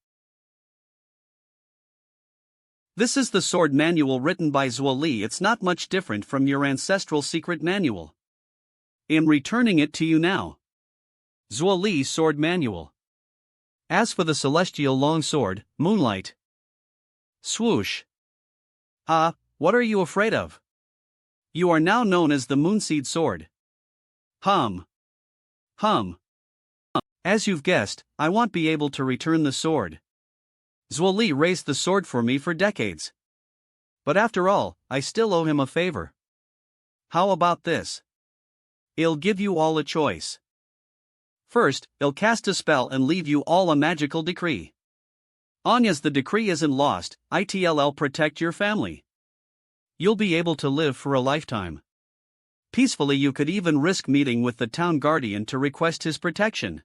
This is the sword manual written by Zhuo Li. It's not much different from your ancestral secret manual. I'm returning it to you now. Zhuo Li sword manual. As for the celestial long sword, Moonlight. Swoosh. What are you afraid of? You are now known as the Moonseed sword. Hum. As you've guessed, I won't be able to return the sword. Zhuo Li raised the sword for me for decades. But after all, I still owe him a favor. How about this? I'll give you all a choice. First, I'll cast a spell and leave you all a magical decree. Anya's the decree isn't lost, it'll protect your family. You'll be able to live for a lifetime. Peacefully, you could even risk meeting with the town guardian to request his protection.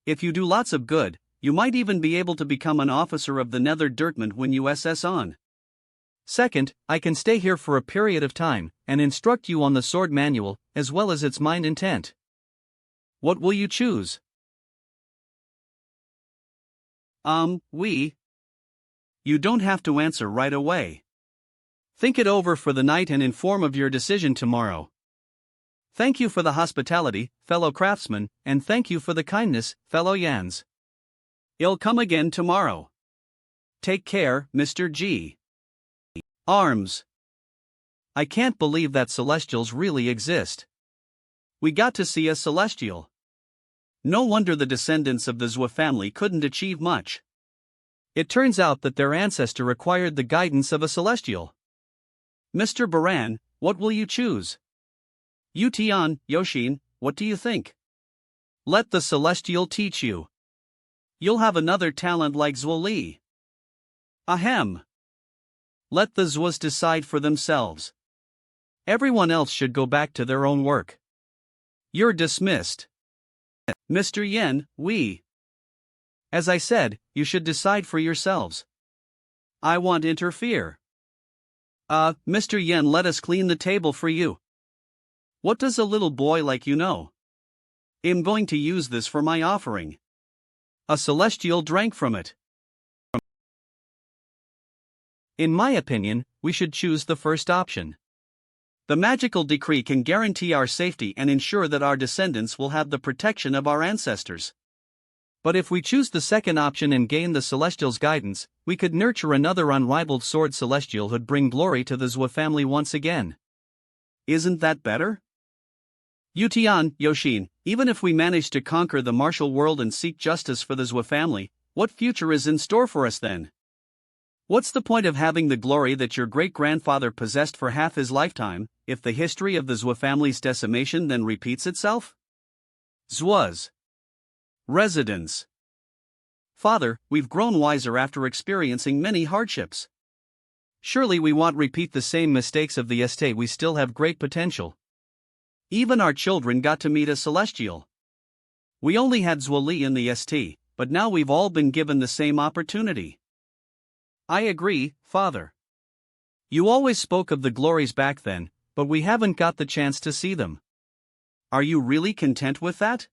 If you do lots of good, you might even be able to become an officer of the Nether Dirtment when you SS on. Second, I can stay here for a period of time, and instruct you on the sword manual, as well as its mind intent. What will you choose? You don't have to answer right away. Think it over for the night and inform of your decision tomorrow. Thank you for the hospitality, fellow craftsmen, and thank you for the kindness, fellow Yans. I'll come again tomorrow. Take care, Mr. G. Arms. I can't believe that celestials really exist. We got to see a celestial. No wonder the descendants of the Zhuo family couldn't achieve much. It turns out that their ancestor required the guidance of a celestial. Mr. Baran, what will you choose? Yutian, Yoshin, what do you think? Let the celestial teach you. You'll have another talent like Zhuo Li. Ahem. Let the Zhuos decide for themselves. Everyone else should go back to their own work. You're dismissed. Mr. Yen, As I said, you should decide for yourselves. I won't interfere. Mr. Yen, let us clean the table for you. What does a little boy like you know? I'm going to use this for my offering. A celestial drank from it. In my opinion, we should choose the first option. The magical decree can guarantee our safety and ensure that our descendants will have the protection of our ancestors. But if we choose the second option and gain the celestial's guidance, we could nurture another unrivaled sword celestial who'd bring glory to the Zhuo family once again. Isn't that better? Yutian, Yoshin, even if we manage to conquer the martial world and seek justice for the Zhou family, what future is in store for us then? What's the point of having the glory that your great-grandfather possessed for half his lifetime, if the history of the Zhou family's decimation then repeats itself? Zhuo's residence. Father, we've grown wiser after experiencing many hardships. Surely we won't repeat the same mistakes of the estate. We still have great potential. Even our children got to meet a celestial. We only had Zhuoli in the ST, but now we've all been given the same opportunity. I agree, Father. You always spoke of the glories back then, but we haven't got the chance to see them. Are you really content with that?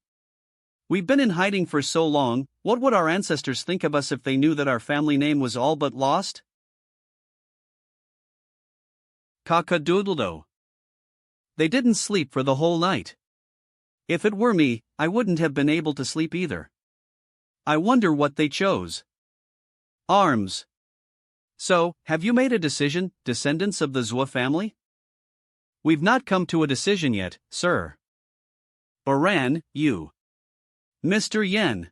We've been in hiding for so long. What would our ancestors think of us if they knew that our family name was all but lost? Cock-a-doodle-doo. They didn't sleep for the whole night. If it were me, I wouldn't have been able to sleep either. I wonder what they chose. Arms. So, have you made a decision, descendants of the Zhou family? We've not come to a decision yet, sir. Baran, you. Mr. Yen.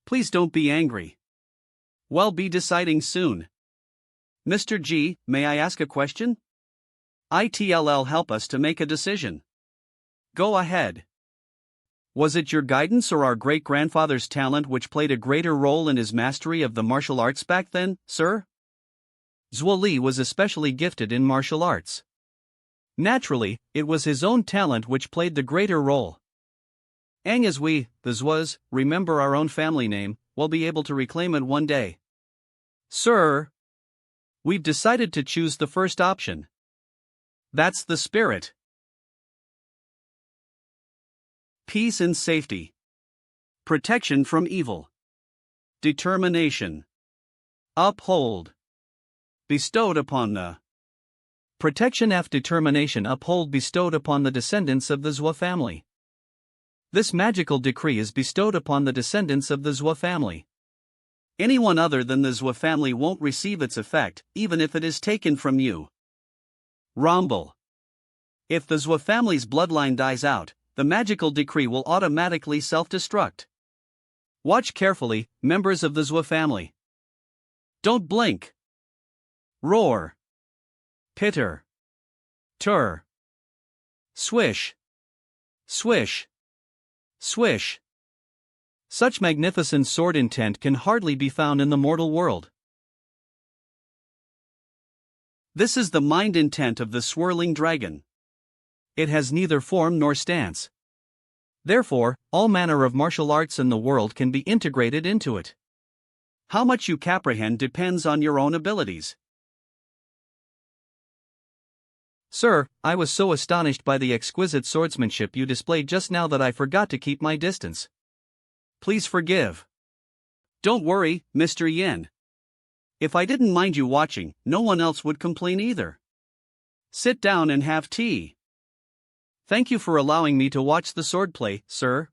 Please don't be angry. We'll be deciding soon. Mr. G, may I ask a question? ITLL help us to make a decision. Go ahead. Was it your guidance or our great-grandfather's talent which played a greater role in his mastery of the martial arts back then, sir? Zhuoli was especially gifted in martial arts. Naturally, it was his own talent which played the greater role. As we, the Zhuos, remember our own family name, we'll be able to reclaim it one day. Sir, we've decided to choose the first option. That's the spirit. Peace and safety. Protection from evil. Determination. Uphold. Bestowed upon the. Protection F. Determination uphold bestowed upon the descendants of the Zhou family. This magical decree is bestowed upon the descendants of the Zhou family. Anyone other than the Zhou family won't receive its effect, even if it is taken from you. Rumble. If the Zhou family's bloodline dies out, the magical decree will automatically self-destruct. Watch carefully, members of the Zhou family. Don't blink. Roar. Pitter. Tur. Swish. Swish. Swish. Such magnificent sword intent can hardly be found in the mortal world. This is the mind intent of the swirling dragon. It has neither form nor stance. Therefore, all manner of martial arts in the world can be integrated into it. How much you comprehend depends on your own abilities. Sir, I was so astonished by the exquisite swordsmanship you displayed just now that I forgot to keep my distance. Please forgive. Don't worry, Mr. Yen. If I didn't mind you watching, no one else would complain either. Sit down and have tea. Thank you for allowing me to watch the swordplay, sir.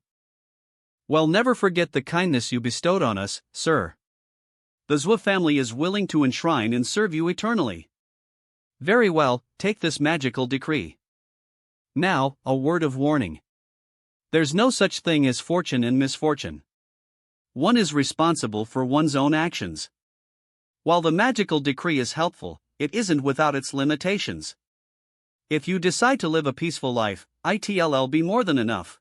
Well, never forget the kindness you bestowed on us, sir. The Zhou family is willing to enshrine and serve you eternally. Very well, take this magical decree. Now, a word of warning. There's no such thing as fortune and misfortune. One is responsible for one's own actions. While the magical decree is helpful, it isn't without its limitations. If you decide to live a peaceful life, it'll be more than enough.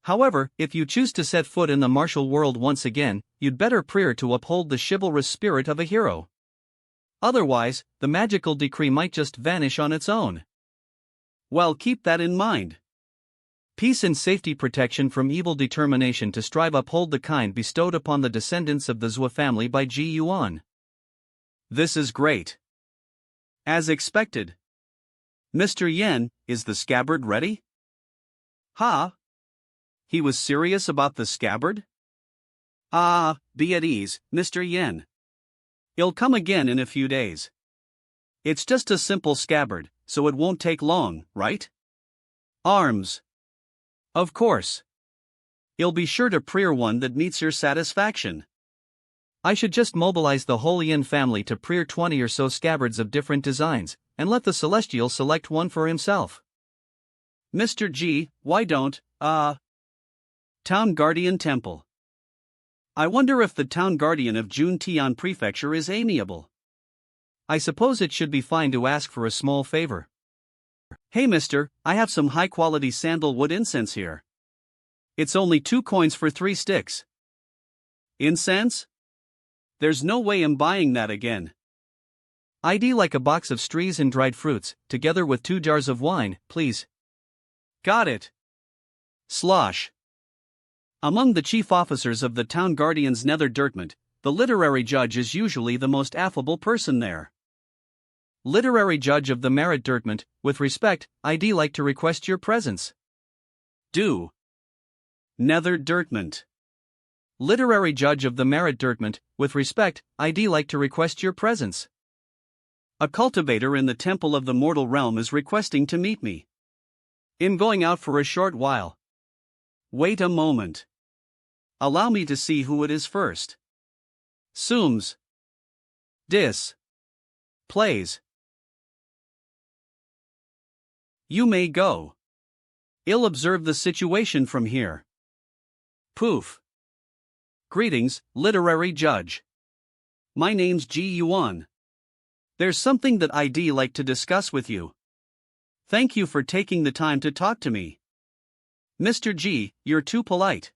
However, if you choose to set foot in the martial world once again, you'd better prepare to uphold the chivalrous spirit of a hero. Otherwise, the magical decree might just vanish on its own. Well, keep that in mind. Peace and safety, protection from evil, determination to strive, uphold the kind bestowed upon the descendants of the Zhou family by Ji Yuan. This is great. As expected. Mr. Yen, is the scabbard ready? Ha! He was serious about the scabbard? Ah, be at ease, Mr. Yen. It'll come again in a few days. It's just a simple scabbard, so it won't take long, right? Arms. Of course. You'll be sure to prepare one that meets your satisfaction. I should just mobilize the whole Yin family to prepare 20 or so scabbards of different designs, and let the Celestial select one for himself. Mr. G, why don't, Town Guardian Temple. I wonder if the Town Guardian of Juntian Prefecture is amiable. I suppose it should be fine to ask for a small favor. Hey mister, I have some high-quality sandalwood incense here. It's only 2 coins for 3 sticks. Incense? There's no way I'm buying that again. I'd like a box of strees and dried fruits, together with 2 jars of wine, please. Got it. Slosh. Among the chief officers of the Town Guardian's Nether Dirtment, the literary judge is usually the most affable person there. Literary judge of the Merit Dirtment, with respect, I'd like to request your presence. Do. Nether Dirtment. Literary judge of the Merit Dirtment, with respect, I'd like to request your presence. A cultivator in the Temple of the Mortal Realm is requesting to meet me. I'm going out for a short while. Wait a moment. Allow me to see who it is first. Sooms. Dis. Plays. You may go. I'll observe the situation from here. Poof. Greetings, literary judge. My name's Yuan. There's something that I'd like to discuss with you. Thank you for taking the time to talk to me. Mr. G, you're too polite.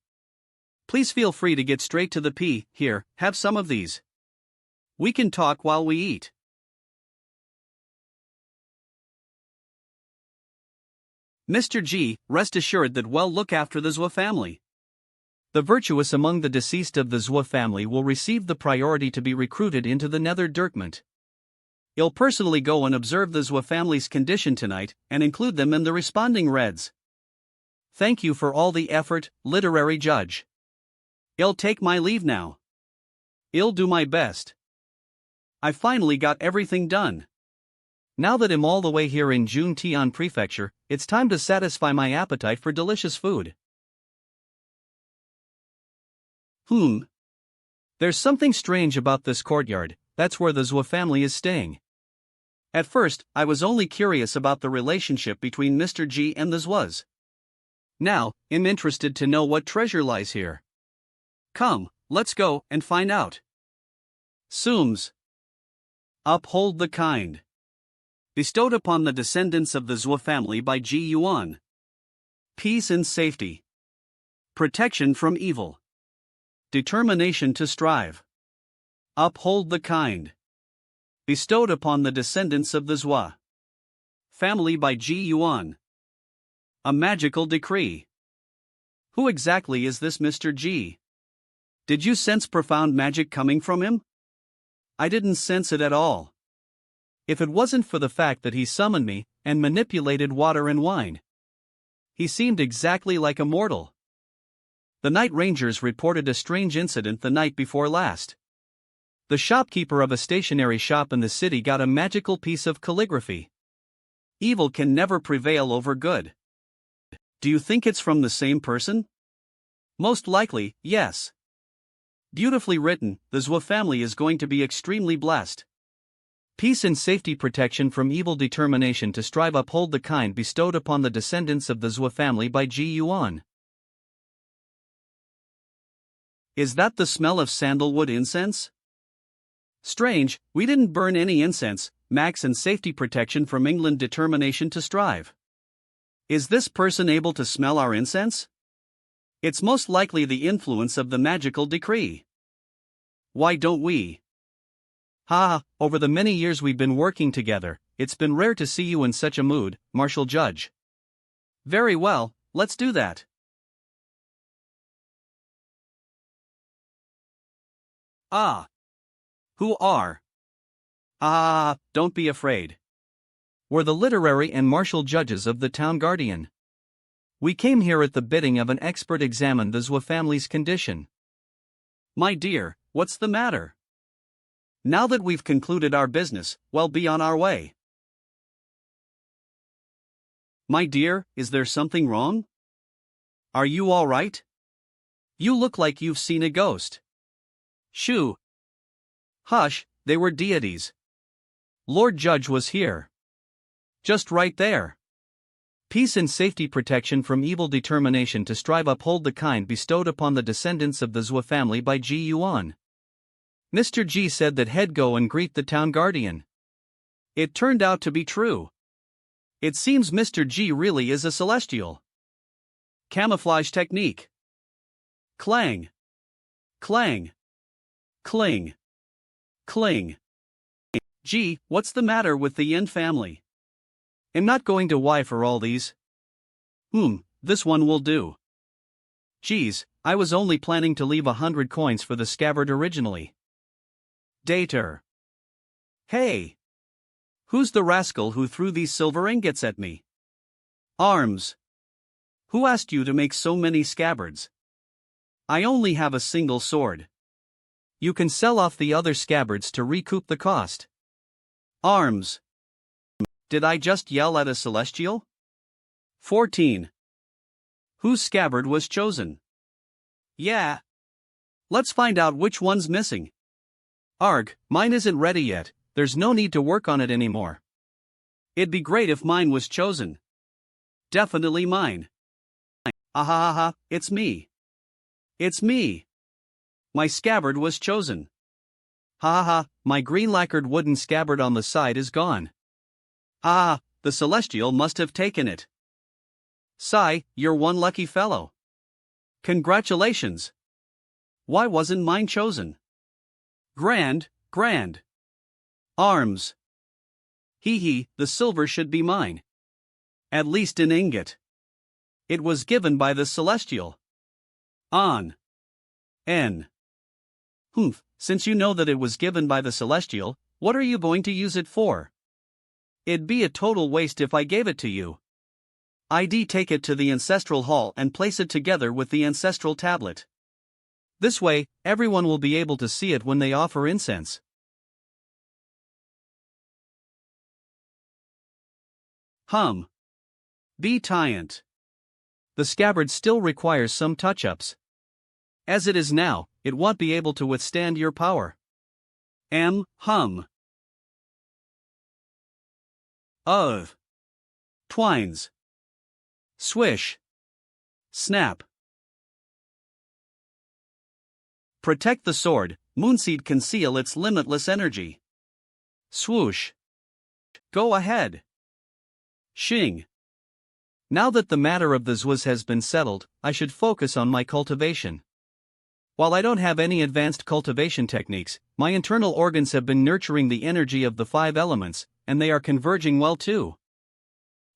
Please feel free to get straight to the P. Here, have some of these. We can talk while we eat. Mr. G, rest assured that we'll look after the Zwa family. The virtuous among the deceased of the Zwa family will receive the priority to be recruited into the Nether Dirtment. I'll personally go and observe the Zwa family's condition tonight and include them in the responding reds. Thank you for all the effort, literary judge. I'll take my leave now. I'll do my best. I finally got everything done. Now that I'm all the way here in Juntian Prefecture, it's time to satisfy my appetite for delicious food. There's something strange about this courtyard. That's where the Zwa family is staying. At first, I was only curious about the relationship between Mr. G and the Zwas. Now, I'm interested to know what treasure lies here. Come, let's go and find out. Sooms. Uphold the kind. Bestowed upon the descendants of the Zwa family by Yuan. Peace and safety. Protection from evil. Determination to strive. Uphold the kind. Bestowed upon the descendants of the Zwa family by Yuan. A magical decree. Who exactly is this Mr. G? Did you sense profound magic coming from him? I didn't sense it at all. If it wasn't for the fact that he summoned me and manipulated water and wine. He seemed exactly like a mortal. The night rangers reported a strange incident the night before last. The shopkeeper of a stationery shop in the city got a magical piece of calligraphy. Evil can never prevail over good. Do you think it's from the same person? Most likely, yes. Beautifully written, the Zwa family is going to be extremely blessed. Peace and safety, protection from evil, determination to strive, uphold the kind bestowed upon the descendants of the Zwa family by Yuan. Is that the smell of sandalwood incense? Strange, we didn't burn any incense. Max and safety, protection from England, determination to strive. Is this person able to smell our incense? It's most likely the influence of the magical decree. Why don't we? Over the many years we've been working together, it's been rare to see you in such a mood, Martial Judge. Very well, let's do that. Who are? Don't be afraid. We're the literary and martial judges of the Town Guardian. We came here at the bidding of an expert examine the Zwa family's condition. My dear, what's the matter? Now that we've concluded our business, we'll be on our way. My dear, is there something wrong? Are you all right? You look like you've seen a ghost. Shoo. Hush, they were deities. Lord Judge was here. Just right there. Peace and safety, protection from evil, determination to strive, uphold the kind bestowed upon the descendants of the Zhou family by Yuan. Mr. G said that he'd go and greet the town guardian. It turned out to be true. It seems Mr. G really is a celestial. Camouflage technique. Clang. Clang. Cling. Cling. Gee, what's the matter with the Yin family? I'm not going to Y for all these. This one will do. Geez, I was only planning to leave 100 coins for the scabbard originally. Dater. Hey! Who's the rascal who threw these silver ingots at me? Arms. Who asked you to make so many scabbards? I only have a single sword. You can sell off the other scabbards to recoup the cost. Arms. Did I just yell at a celestial? 14. Whose scabbard was chosen? Yeah. Let's find out which one's missing. Arg, mine isn't ready yet, there's no need to work on it anymore. It'd be great if mine was chosen. Definitely mine. Ahahaha, it's me. It's me. My scabbard was chosen. Ha ha ha, my green lacquered wooden scabbard on the side is gone. Ah, the celestial must have taken it. Sigh, you're one lucky fellow. Congratulations. Why wasn't mine chosen? Grand, grand. Arms. Hee hee, the silver should be mine. At least an ingot. It was given by the celestial. On. N. Since you know that it was given by the celestial, what are you going to use it for? It'd be a total waste if I gave it to you. I'd take it to the ancestral hall and place it together with the ancestral tablet. This way, everyone will be able to see it when they offer incense. Be tiant. The scabbard still requires some touch-ups. As it is now, it won't be able to withstand your power. Of. Twines. Swish. Snap. Protect the sword, Moonseed conceal its limitless energy. Swoosh. Go ahead. Shing. Now that the matter of the Zhuas has been settled, I should focus on my cultivation. While I don't have any advanced cultivation techniques, my internal organs have been nurturing the energy of the 5 elements, and they are converging well too.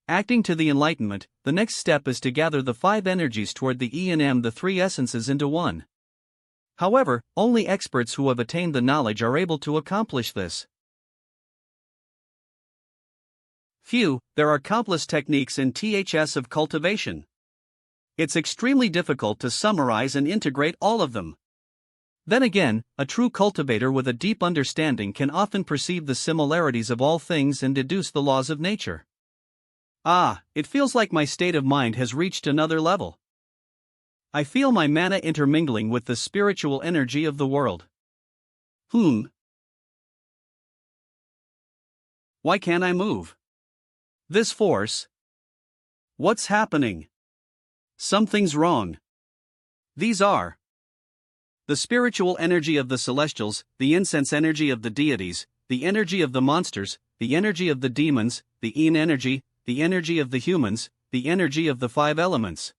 Acting to the enlightenment, the next step is to gather the 5 energies toward the E and M, the 3 essences, into one. However, only experts who have attained the knowledge are able to accomplish this. There are countless techniques in THS of cultivation. It's extremely difficult to summarize and integrate all of them. Then again, a true cultivator with a deep understanding can often perceive the similarities of all things and deduce the laws of nature. It feels like my state of mind has reached another level. I feel my mana intermingling with the spiritual energy of the world. Why can't I move? This force? What's happening? Something's wrong. These are the spiritual energy of the celestials, the incense energy of the deities, the energy of the monsters, the energy of the demons, the Yin energy, the energy of the humans, the energy of the 5 elements.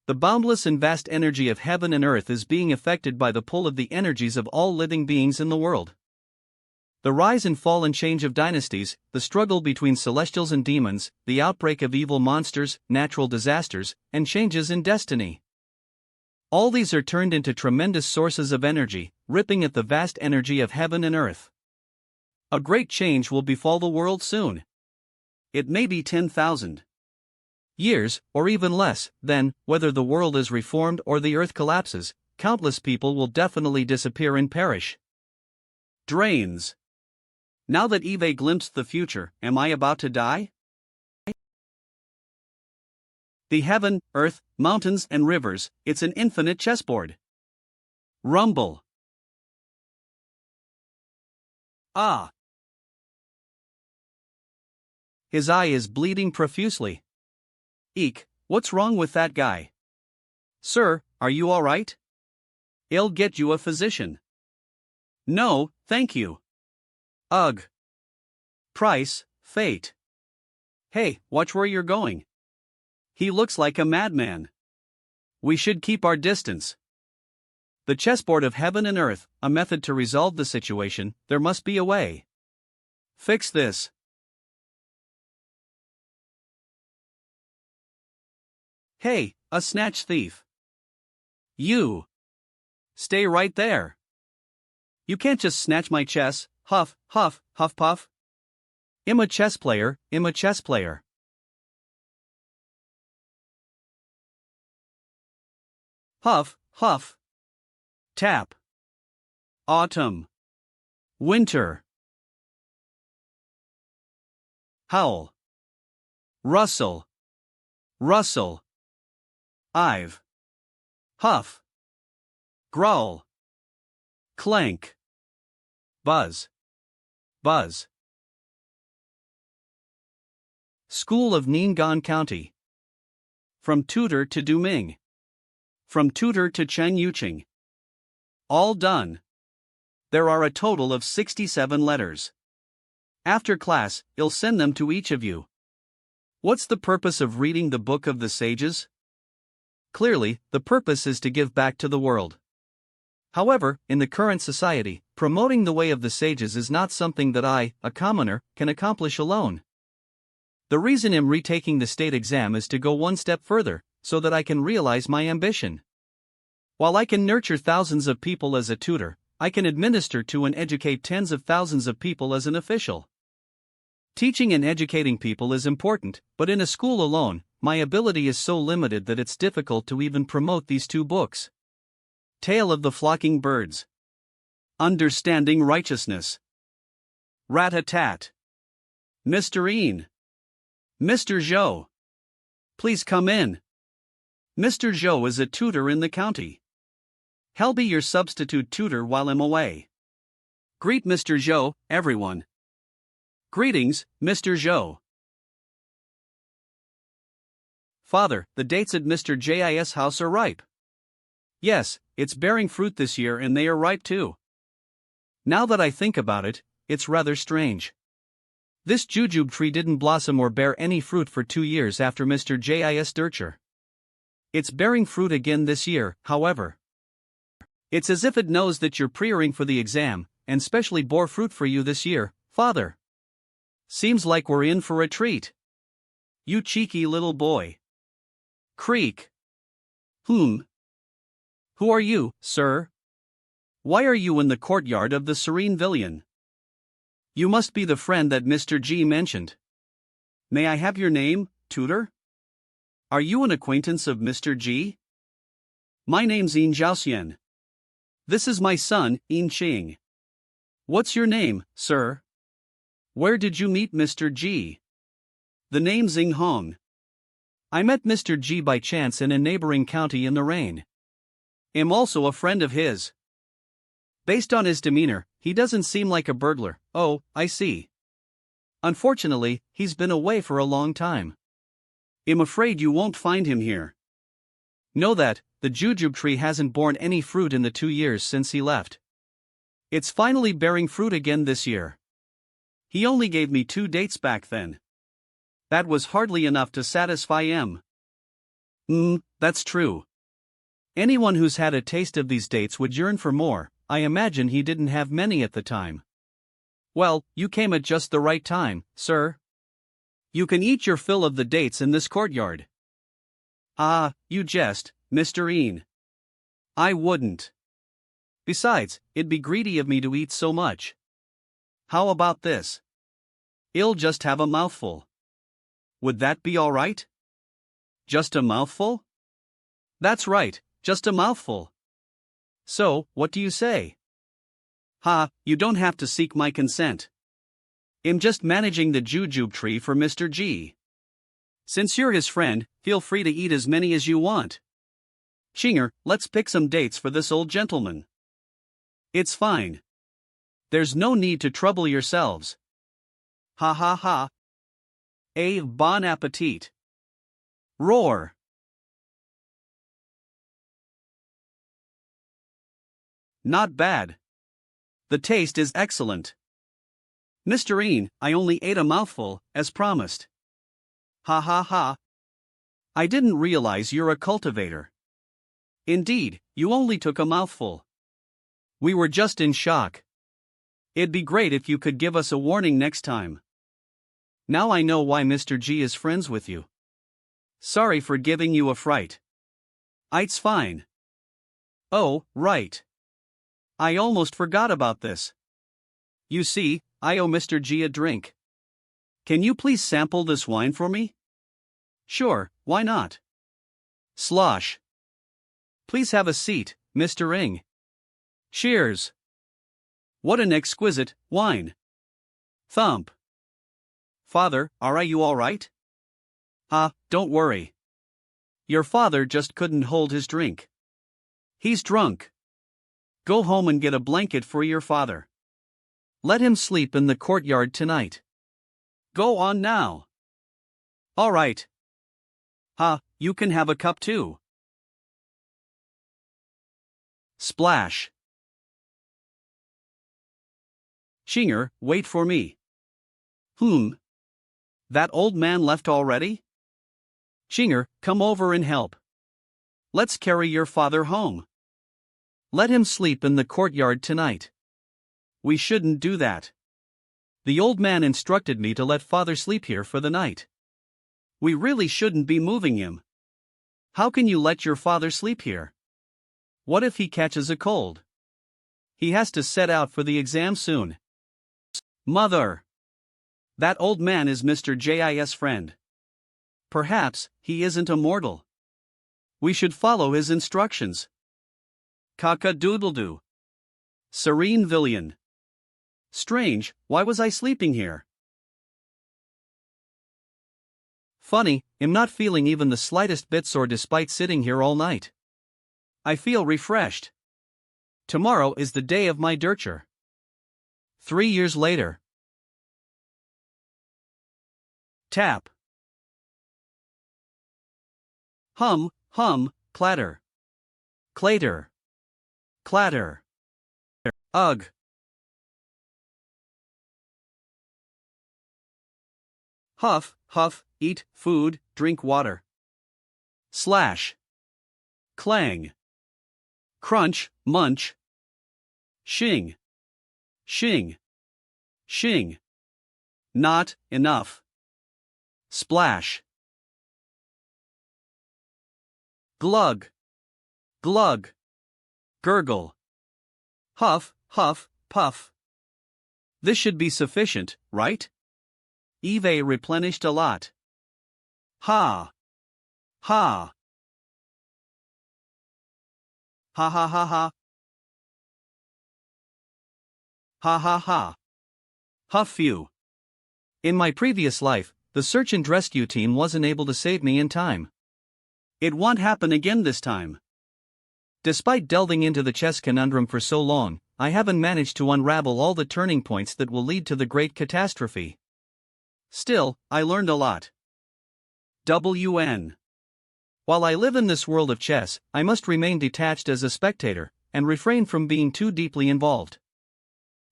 The boundless and vast energy of heaven and earth is being affected by the pull of the energies of all living beings in the world. The rise and fall and change of dynasties, the struggle between celestials and demons, the outbreak of evil monsters, natural disasters, and changes in destiny. All these are turned into tremendous sources of energy, ripping at the vast energy of heaven and earth. A great change will befall the world soon. It may be 10,000 years, or even less. Then, whether the world is reformed or the earth collapses, countless people will definitely disappear and perish. Drains. Now that Eve glimpsed the future, am I about to die? The heaven, earth, mountains, and rivers, it's an infinite chessboard. Rumble. His eye is bleeding profusely. Eek, what's wrong with that guy? Sir, are you all right? I'll get you a physician. No, thank you. Ugh. Price, fate. Hey, watch where you're going. He looks like a madman. We should keep our distance. The chessboard of heaven and earth, a method to resolve the situation, there must be a way. Fix this. Hey, a snatch thief. You. Stay right there. You can't just snatch my chess, huff, huff, huff puff. I'm a chess player, I'm a chess player. Huff, huff. Tap. Autumn. Winter. Howl. Rustle. Rustle. I've. Huff. Growl. Clank. Buzz. Buzz. School of Ning'an County. From tutor to Duming. From tutor to Chen Yuqing. All done. There are a total of 67 letters. After class, I'll send them to each of you. What's the purpose of reading the Book of the Sages? Clearly, the purpose is to give back to the world. However, in the current society, promoting the way of the sages is not something that I, a commoner, can accomplish alone. The reason I'm retaking the state exam is to go one step further, so that I can realize my ambition. While I can nurture thousands of people as a tutor, I can administer to and educate tens of thousands of people as an official. Teaching and educating people is important, but in a school alone, my ability is so limited that it's difficult to even promote these two books. Tale of the Flocking Birds. Understanding Righteousness. Rat-a-tat. Mr. Een. Mr. Zhou. Please come in. Mr. Zhou is a tutor in the county. He'll be your substitute tutor while I'm away. Greet Mr. Zhou, everyone. Greetings, Mr. Zhou. Father, the dates at Mr. J's house are ripe. Yes, it's bearing fruit this year and they are ripe too. Now that I think about it, it's rather strange. This jujube tree didn't blossom or bear any fruit for 2 years after Mr. J's departure. It's bearing fruit again this year, however. It's as if it knows that you're preparing for the exam, and specially bore fruit for you this year, Father. Seems like we're in for a treat. You cheeky little boy. Creak. Who are you, sir? Why are you in the courtyard of the Serene Villion? You must be the friend that Mr. G mentioned. May I have your name, tutor? Are you an acquaintance of Mr. G? My name's Een Zhaoxian. This is my son, Een Qing. What's your name, sir? Where did you meet Mr. G? The name's Ing Hong. I met Mr. G by chance in a neighboring county in the rain. I'm also a friend of his. Based on his demeanor, he doesn't seem like a burglar. Oh, I see. Unfortunately, he's been away for a long time. I'm afraid you won't find him here. Know that, the jujube tree hasn't borne any fruit in the 2 years since he left. It's finally bearing fruit again this year. He only gave me 2 dates back then. That was hardly enough to satisfy him. That's true. Anyone who's had a taste of these dates would yearn for more. I imagine he didn't have many at the time. Well, you came at just the right time, sir. You can eat your fill of the dates in this courtyard. Ah, you jest, Mr. Een. I wouldn't. Besides, it'd be greedy of me to eat so much. How about this? I'll just have a mouthful. Would that be all right? Just a mouthful? That's right, just a mouthful. So, what do you say? You don't have to seek my consent. I'm just managing the jujube tree for Mr. G. Since you're his friend, feel free to eat as many as you want. Chinger, let's pick some dates for this old gentleman. It's fine. There's no need to trouble yourselves. Ha ha ha. Bon appetit. Roar. Not bad. The taste is excellent. Mr. Ian, I only ate a mouthful, as promised. Ha ha ha. I didn't realize you're a cultivator. Indeed, you only took a mouthful. We were just in shock. It'd be great if you could give us a warning next time. Now I know why Mr. G is friends with you. Sorry for giving you a fright. It's fine. Oh, right. I almost forgot about this. You see, I owe Mr. G a drink. Can you please sample this wine for me? Sure, why not? Slosh. Please have a seat, Mr. Ing. Cheers. What an exquisite wine. Thump. Father, are you all right? Don't worry. Your father just couldn't hold his drink. He's drunk. Go home and get a blanket for your father. Let him sleep in the courtyard tonight. Go on now. All right. You can have a cup too. Splash. Shinger, wait for me. That old man left already? Shinger, come over and help. Let's carry your father home. Let him sleep in the courtyard tonight. We shouldn't do that. The old man instructed me to let father sleep here for the night. We really shouldn't be moving him. How can you let your father sleep here? What if he catches a cold? He has to set out for the exam soon. Mother! That old man is Mr. J's friend. Perhaps he isn't immortal. We should follow his instructions. Cock-a-doodle-doo. Serene Villian. Strange, why was I sleeping here? Funny, I'm not feeling even the slightest bit sore despite sitting here all night. I feel refreshed. Tomorrow is the day of my departure. 3 years later. Tap. Hum, clatter. Clatter. Clatter. Ugh. Huff, eat food, drink water. Slash. Clang. Crunch, munch. Shing. Not enough. Splash. Glug. Gurgle. Huff, puff. This should be sufficient, right? Eve replenished a lot. Ha. Ha ha ha ha. Ha ha ha. Huff you. In my previous life, the search and rescue team wasn't able to save me in time. It won't happen again this time. Despite delving into the chess conundrum for so long, I haven't managed to unravel all the turning points that will lead to the great catastrophe. Still, I learned a lot. WN. While I live in this world of chess, I must remain detached as a spectator, and refrain from being too deeply involved.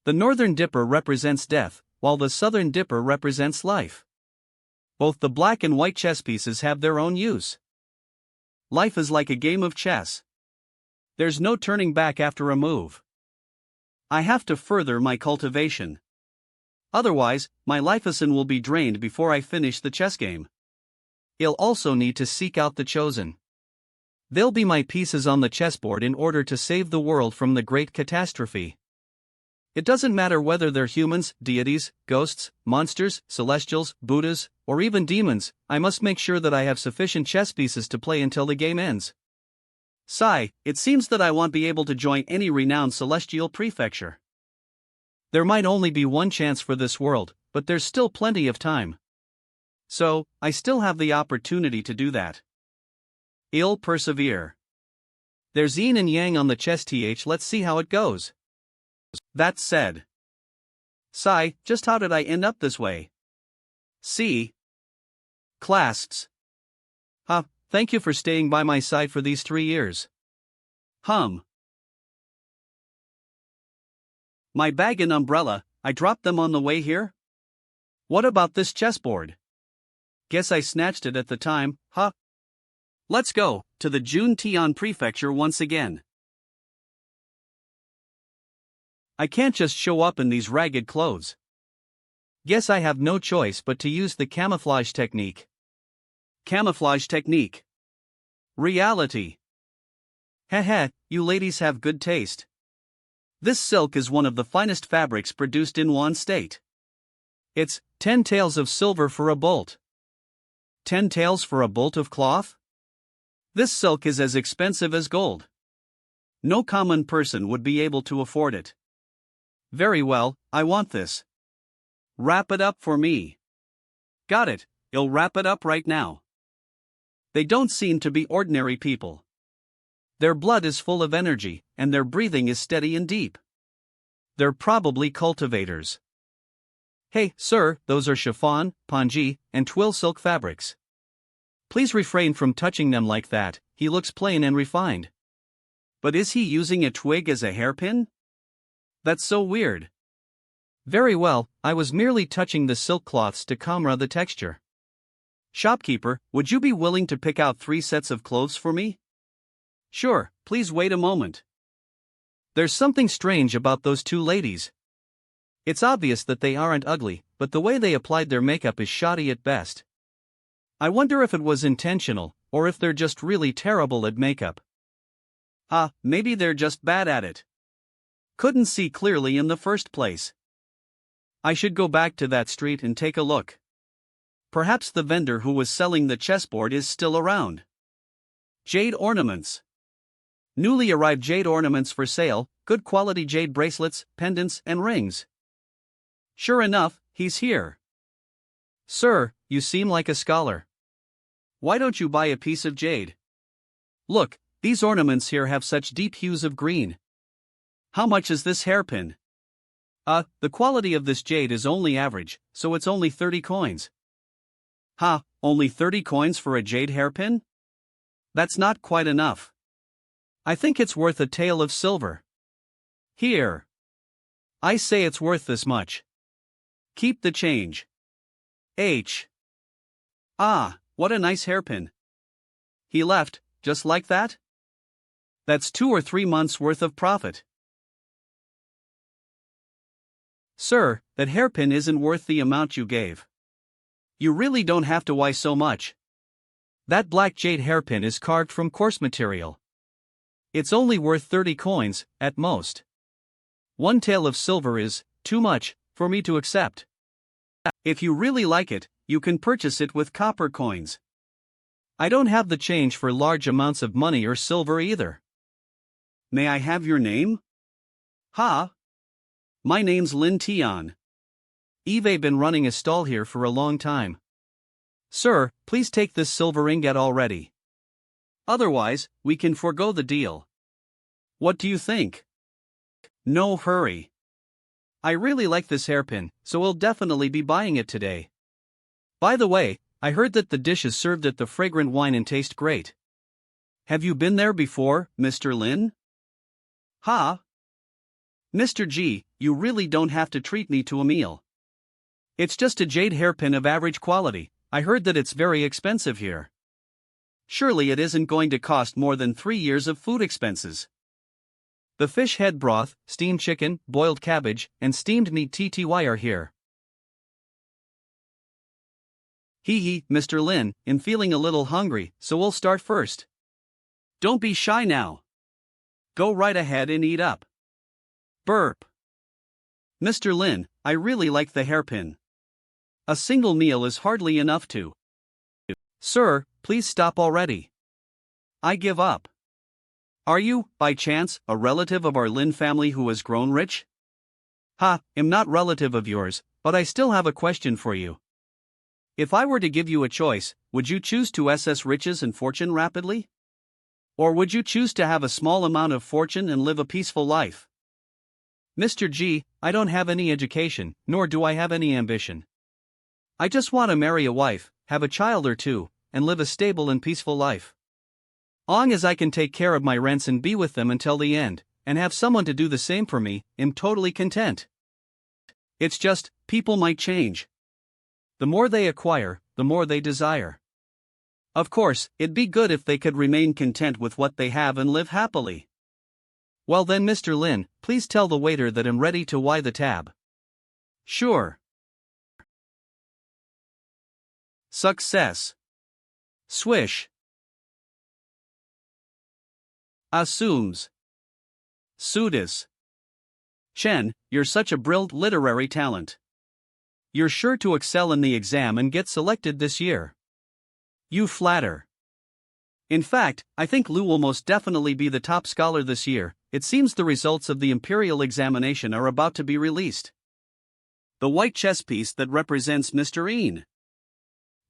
The Northern Dipper represents death, while the Southern Dipper represents life. Both the black and white chess pieces have their own use. Life is like a game of chess. There's no turning back after a move. I have to further my cultivation. Otherwise, my lifeison will be drained before I finish the chess game. I'll also need to seek out the chosen. They'll be my pieces on the chessboard in order to save the world from the great catastrophe. It doesn't matter whether they're humans, deities, ghosts, monsters, celestials, Buddhas, or even demons, I must make sure that I have sufficient chess pieces to play until the game ends. Sigh, it seems that I won't be able to join any renowned celestial prefecture. There might only be one chance for this world, but there's still plenty of time. So, I still have the opportunity to do that. I'll persevere. There's yin and yang on the chess let's see how it goes. That said. Sigh, just how did I end up this way? See? Clasps. thank you for staying by my side for these 3 years. My bag and umbrella, I dropped them on the way here? What about this chessboard? Guess I snatched it at the time, huh? Let's go to the Juntian prefecture once again. I can't just show up in these ragged clothes. Guess I have no choice but to use the camouflage technique. Camouflage technique. Reality. Heh, you ladies have good taste. This silk is one of the finest fabrics produced in Yuan state. It's 10 taels of silver for a bolt. 10 taels for a bolt of cloth? This silk is as expensive as gold. No common person would be able to afford it. Very well, I want this. Wrap it up for me. Got it, I'll wrap it up right now. They don't seem to be ordinary people. Their blood is full of energy, and their breathing is steady and deep. They're probably cultivators. Hey, sir, those are chiffon, pongee, and twill silk fabrics. Please refrain from touching them like that, he looks plain and refined. But is he using a twig as a hairpin? That's so weird. Very well, I was merely touching the silk cloths to camera the texture. Shopkeeper, would you be willing to pick out 3 sets of clothes for me? Sure, please wait a moment. There's something strange about those 2 ladies. It's obvious that they aren't ugly, but the way they applied their makeup is shoddy at best. I wonder if it was intentional, or if they're just really terrible at makeup. Maybe they're just bad at it. Couldn't see clearly in the first place. I should go back to that street and take a look. Perhaps the vendor who was selling the chessboard is still around. Jade ornaments. Newly arrived jade ornaments for sale, good quality jade bracelets, pendants, and rings. Sure enough, he's here. Sir, you seem like a scholar. Why don't you buy a piece of jade? Look, these ornaments here have such deep hues of green. How much is this hairpin? The quality of this jade is only average, so it's only 30 coins. Only 30 coins for a jade hairpin? That's not quite enough. I think it's worth a tael of silver. Here. I say it's worth this much. Keep the change. What a nice hairpin. He left, just like that? That's 2 or 3 months' worth of profit. Sir, that hairpin isn't worth the amount you gave. You really don't have to buy so much. That black jade hairpin is carved from coarse material. It's only worth 30 coins, at most. 1 tael of silver is too much for me to accept. If you really like it, you can purchase it with copper coins. I don't have the change for large amounts of money or silver either. May I have your name? My name's Lin Tian. I've been running a stall here for a long time. Sir, please take this silver ingot already. Otherwise, we can forgo the deal. What do you think? No hurry. I really like this hairpin, so we'll definitely be buying it today. By the way, I heard that the dishes served at the fragrant wine and taste great. Have you been there before, Mr. Lin? Mr. G, you really don't have to treat me to a meal. It's just a jade hairpin of average quality. I heard that it's very expensive here. Surely it isn't going to cost more than 3 years of food expenses. The fish head broth, steamed chicken, boiled cabbage, and steamed meat TTY are here. Mr. Lin, I'm feeling a little hungry, so we'll start first. Don't be shy now. Go right ahead and eat up. Burp. Mr. Lin, I really like the hairpin. A single meal is hardly enough to. Sir, please stop already. I give up. Are you, by chance, a relative of our Lin family who has grown rich? I'm not relative of yours, but I still have a question for you. If I were to give you a choice, would you choose to assess riches and fortune rapidly? Or would you choose to have a small amount of fortune and live a peaceful life? Mr. G, I don't have any education, nor do I have any ambition. I just want to marry a wife, have a child or two, and live a stable and peaceful life. Long as I can take care of my rents and be with them until the end, and have someone to do the same for me, I'm totally content. It's just, people might change. The more they acquire, the more they desire. Of course, it'd be good if they could remain content with what they have and live happily. Well then, Mr. Lin, please tell the waiter that I'm ready to Y the tab. Sure. Success. Swish. Assumes. Sudis. Chen, you're such a brilliant literary talent. You're sure to excel in the exam and get selected this year. You flatter. In fact, I think Lu will most definitely be the top scholar this year. It seems the results of the imperial examination are about to be released. The white chess piece that represents Mr. Yin.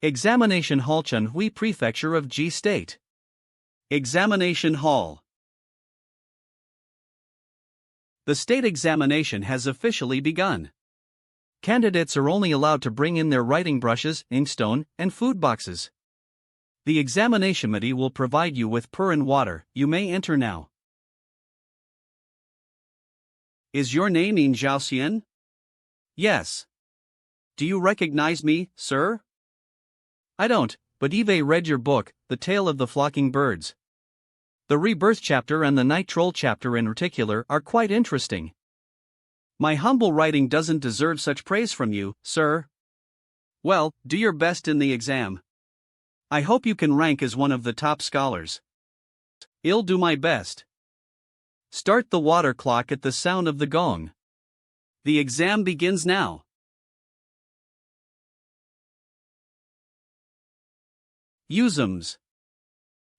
Examination Hall, Chunhui Prefecture of Ji State. Examination Hall. The state examination has officially begun. Candidates are only allowed to bring in their writing brushes, inkstone, and food boxes. The examination committee will provide you with pur and water. You may enter now. Is your name Yin Zhaoxian? Yes. Do you recognize me, sir? I don't, but Eve read your book, The Tale of the Flocking Birds. The Rebirth chapter and the Night Troll chapter in particular are quite interesting. My humble writing doesn't deserve such praise from you, sir. Well, do your best in the exam. I hope you can rank as one of the top scholars. I'll do my best. Start the water clock at the sound of the gong. The exam begins now. Usums.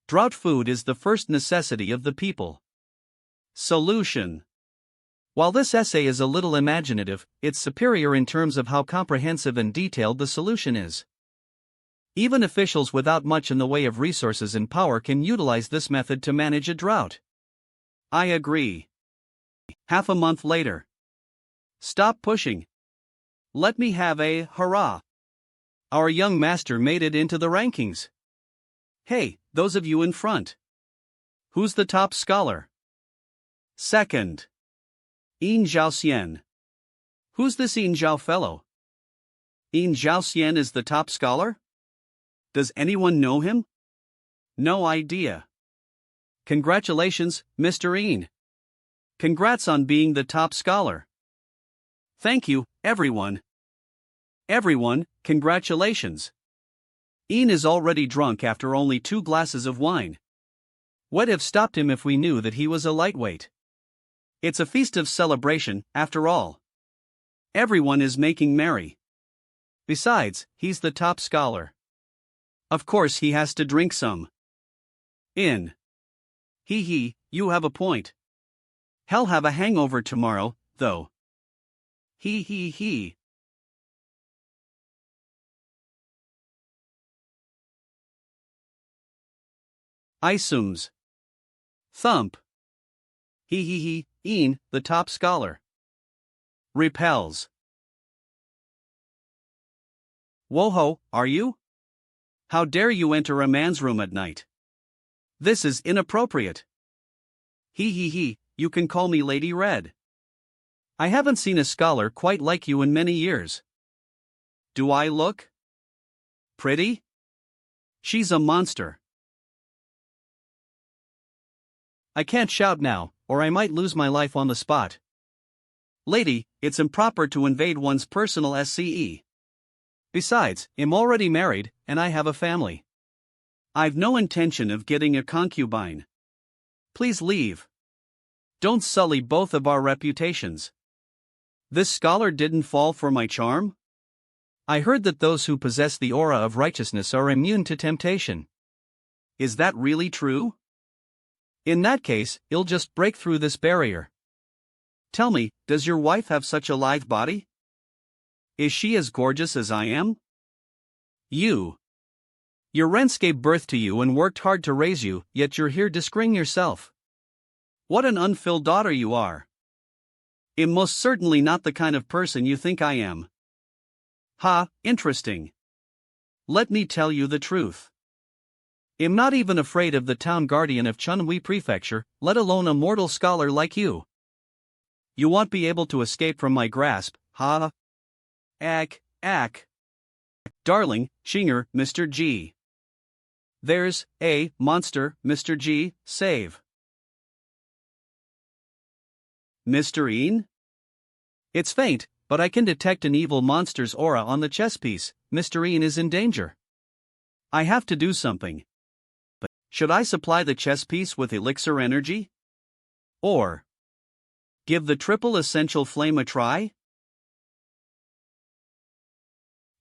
Drought food is the first necessity of the people. Solution. While this essay is a little imaginative, it's superior in terms of how comprehensive and detailed the solution is. Even officials without much in the way of resources and power can utilize this method to manage a drought. I agree. Half a month later. Stop pushing. Let me have a hurrah. Our young master made it into the rankings. Hey, those of you in front. Who's the top scholar? Second. Yin Zhaoxian. Who's this Yin Zhao fellow? Yin Zhaoxian is the top scholar? Does anyone know him? No idea. Congratulations, Mr. Yin. Congrats on being the top scholar. Thank you, everyone. Everyone, congratulations. Yin is already drunk after only 2 glasses of wine. Would have stopped him if we knew that he was a lightweight. It's a feast of celebration, after all. Everyone is making merry. Besides, he's the top scholar. Of course he has to drink some. Hee, you have a point. He'll have a hangover tomorrow, though. He. Isums. Thump. Yin, the top scholar. Repels. Woho, are you? How dare you enter a man's room at night? This is inappropriate. You can call me Lady Red. I haven't seen a scholar quite like you in many years. Do I look pretty? She's a monster. I can't shout now, or I might lose my life on the spot. Lady, it's improper to invade one's personal SCE. Besides, I'm already married, and I have a family. I've no intention of getting a concubine. Please leave. Don't sully both of our reputations. This scholar didn't fall for my charm? I heard that those who possess the aura of righteousness are immune to temptation. Is that really true? In that case, I'll just break through this barrier. Tell me, does your wife have such a lithe body? Is she as gorgeous as I am? Your rents gave birth to you and worked hard to raise you, yet you're here disgracing yourself. What an unfilled daughter you are. I'm most certainly not the kind of person you think I am. Ha, interesting. Let me tell you the truth. I'm not even afraid of the town guardian of Chunhui Prefecture, let alone a mortal scholar like you. You won't be able to escape from my grasp, ha? Ack. Darling, Shinger, Mr. G. There's a monster, Mr. G, save. Mr. Ian? It's faint, but I can detect an evil monster's aura on the chess piece. Mr. Ian is in danger. I have to do something. But should I supply the chess piece with elixir energy? Or give the triple essential flame a try?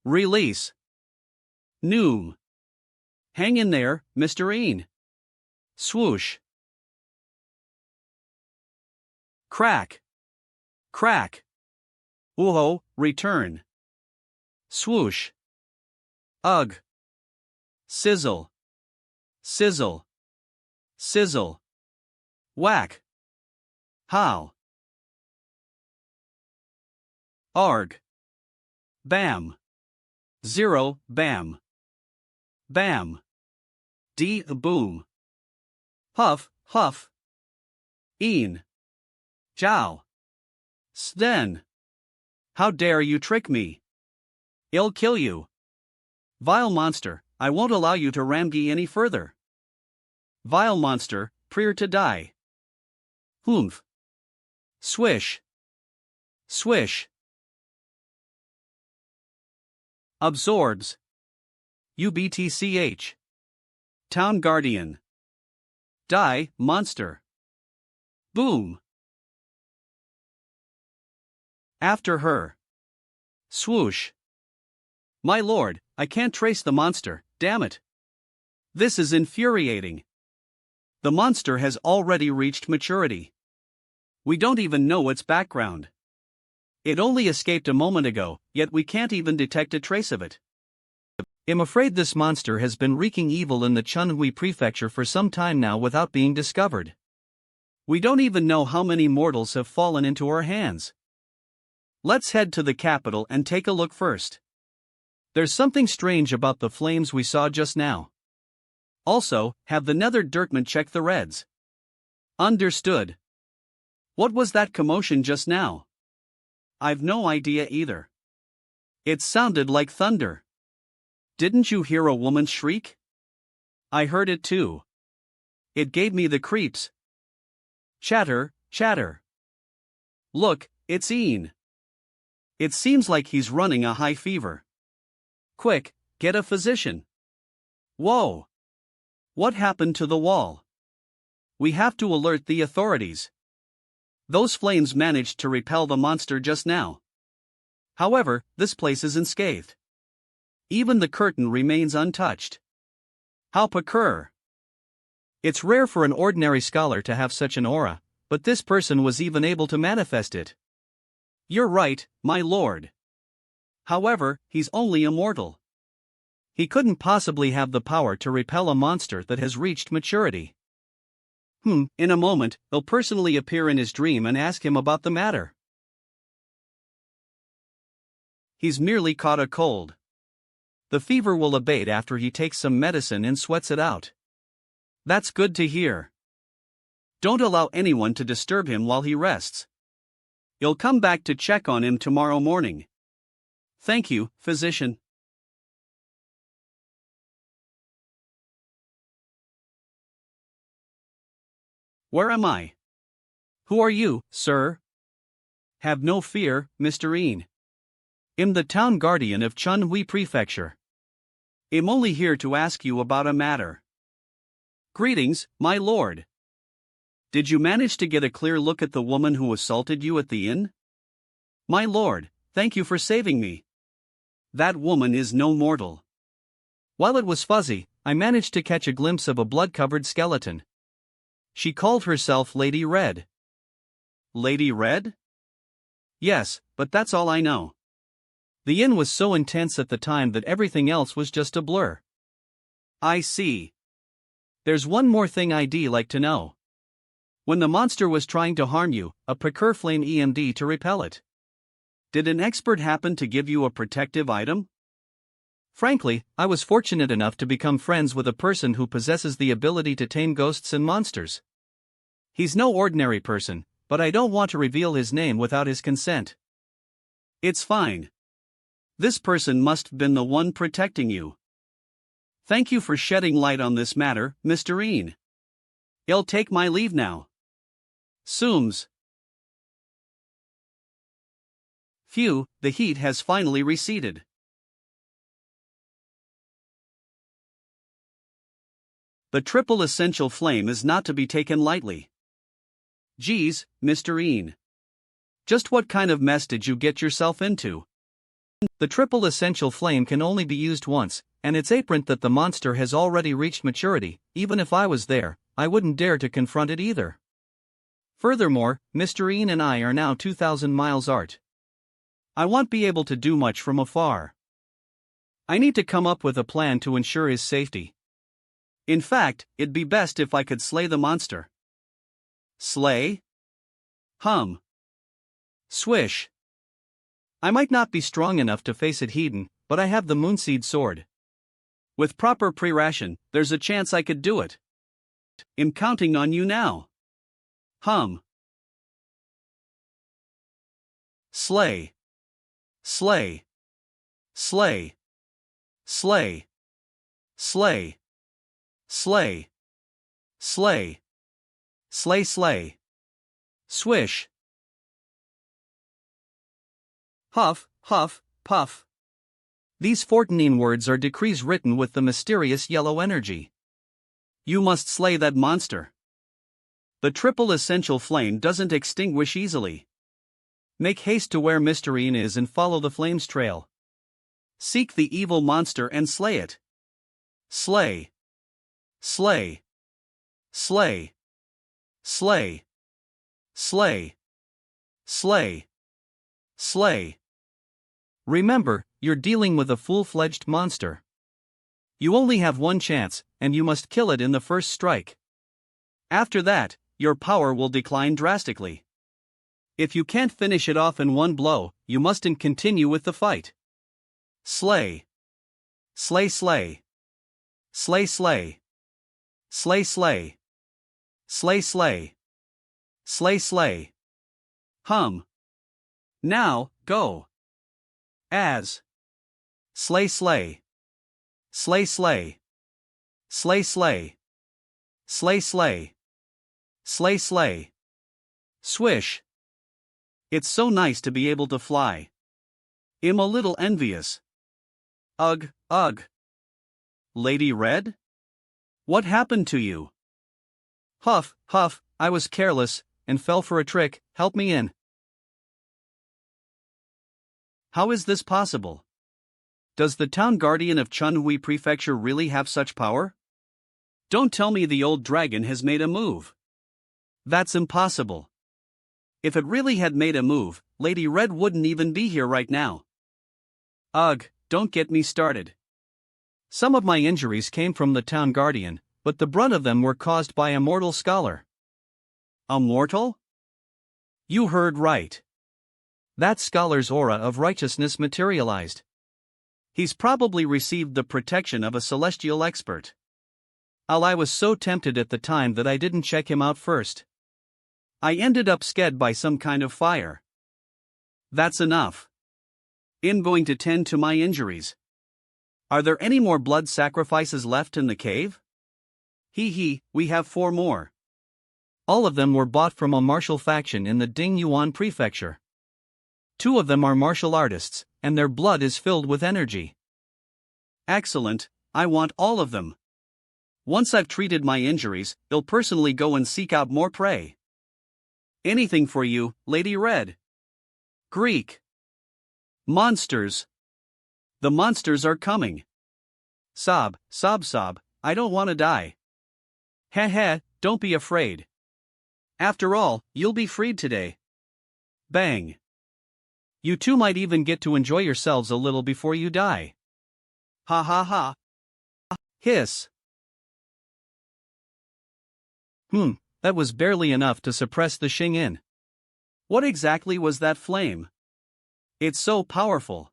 Release. Noom. Hang in there, Mr. Ian. Swoosh. Crack. Ooh-ho, return. Swoosh. Ugh. Sizzle. Whack. How. Arg. Bam. 0, bam. Bam. Boom. Huff. Een. Jow. Sten. How dare you trick me? I'll kill you. Vile monster, I won't allow you to ramgi any further. Vile monster, prepare to die. Humph. Swish. Absorbs. UBTCH. Town guardian. Die, monster. Boom. After her. Swoosh. My lord, I can't trace the monster, damn it. This is infuriating. The monster has already reached maturity. We don't even know its background. It only escaped a moment ago, yet we can't even detect a trace of it. I'm afraid this monster has been wreaking evil in the Chunhui Prefecture for some time now without being discovered. We don't even know how many mortals have fallen into our hands. Let's head to the capital and take a look first. There's something strange about the flames we saw just now. Also, have the Nether Dirkman check the reds. Understood. What was that commotion just now? I've no idea either. It sounded like thunder. Didn't you hear a woman's shriek? I heard it too. It gave me the creeps. Chatter. Look, it's Ian. It seems like he's running a high fever. Quick, get a physician. Whoa! What happened to the wall? We have to alert the authorities. Those flames managed to repel the monster just now. However, this place is unscathed. Even the curtain remains untouched. How peculiar. It's rare for an ordinary scholar to have such an aura, but this person was even able to manifest it. You're right, my lord. However, he's only immortal. He couldn't possibly have the power to repel a monster that has reached maturity. In a moment, I'll personally appear in his dream and ask him about the matter. He's merely caught a cold. The fever will abate after he takes some medicine and sweats it out. That's good to hear. Don't allow anyone to disturb him while he rests. You'll come back to check on him tomorrow morning. Thank you, physician. Where am I? Who are you, sir? Have no fear, Mr. Ian. I'm the town guardian of Chunhui Prefecture. I'm only here to ask you about a matter. Greetings, my lord. Did you manage to get a clear look at the woman who assaulted you at the inn? My lord, thank you for saving me. That woman is no mortal. While it was fuzzy, I managed to catch a glimpse of a blood-covered skeleton. She called herself Lady Red. Lady Red? Yes, but that's all I know. The inn was so intense at the time that everything else was just a blur. I see. There's one more thing I'd like to know. When the monster was trying to harm you, a procure flame EMD to repel it. Did an expert happen to give you a protective item? Frankly, I was fortunate enough to become friends with a person who possesses the ability to tame ghosts and monsters. He's no ordinary person, but I don't want to reveal his name without his consent. It's fine. This person must have been the one protecting you. Thank you for shedding light on this matter, Mr. Ian. I'll take my leave now. Sooms. Phew, the heat has finally receded. The triple essential flame is not to be taken lightly. Geez, Mr. Ian. Just what kind of mess did you get yourself into? The triple essential flame can only be used once, and it's apparent that the monster has already reached maturity. Even if I was there, I wouldn't dare to confront it either. Furthermore, Mr. Ian and I are now 2,000 miles apart. I won't be able to do much from afar. I need to come up with a plan to ensure his safety. In fact, it'd be best if I could slay the monster. Slay? Hum. Swish. I might not be strong enough to face it heathen, but I have the moonseed sword. With proper pre-ration, there's a chance I could do it. I'm counting on you now. Hum. Slay. Slay. Slay. Slay. Slay. Slay. Slay. Slay slay. Swish. Huff, huff, puff. These 14 words are decrees written with the mysterious yellow energy. You must slay that monster. The triple essential flame doesn't extinguish easily. Make haste to where Mr. Ian is and follow the flame's trail. Seek the evil monster and slay it. Slay. Slay. Slay. Slay. Slay. Slay. Slay. Remember, you're dealing with a full-fledged monster. You only have one chance, and you must kill it in the first strike. After that, your power will decline drastically. If you can't finish it off in one blow, you mustn't continue with the fight. Slay. Slay slay. Slay slay. Slay slay. Slay slay. Slay slay. Hum. Now, go. As. Slay slay. Slay slay. Slay slay. Slay slay. Slay slay. Swish. It's so nice to be able to fly. I'm a little envious. Ugh, ugh. Lady Red? What happened to you? Huff, huff, I was careless, and fell for a trick. Help me in. How is this possible? Does the town guardian of Chunhui Prefecture really have such power? Don't tell me the old dragon has made a move. That's impossible. If it really had made a move, Lady Red wouldn't even be here right now. Ugh, don't get me started. Some of my injuries came from the town guardian, but the brunt of them were caused by a mortal scholar. A mortal? You heard right. That scholar's aura of righteousness materialized. He's probably received the protection of a celestial expert. I was so tempted at the time that I didn't check him out first. I ended up scared by some kind of fire. That's enough. I'm going to tend to my injuries. Are there any more blood sacrifices left in the cave? We have 4 more. All of them were bought from a martial faction in the Yuan prefecture. 2 of them are martial artists, and their blood is filled with energy. Excellent, I want all of them. Once I've treated my injuries, I'll personally go and seek out more prey. Anything for you, Lady Red. Greek. Monsters. The monsters are coming. Sob, sob, sob, I don't want to die. Heh heh, don't be afraid. After all, you'll be freed today. Bang. You two might even get to enjoy yourselves a little before you die. Ha ha ha. Hiss. That was barely enough to suppress the Xing-in. What exactly was that flame? It's so powerful.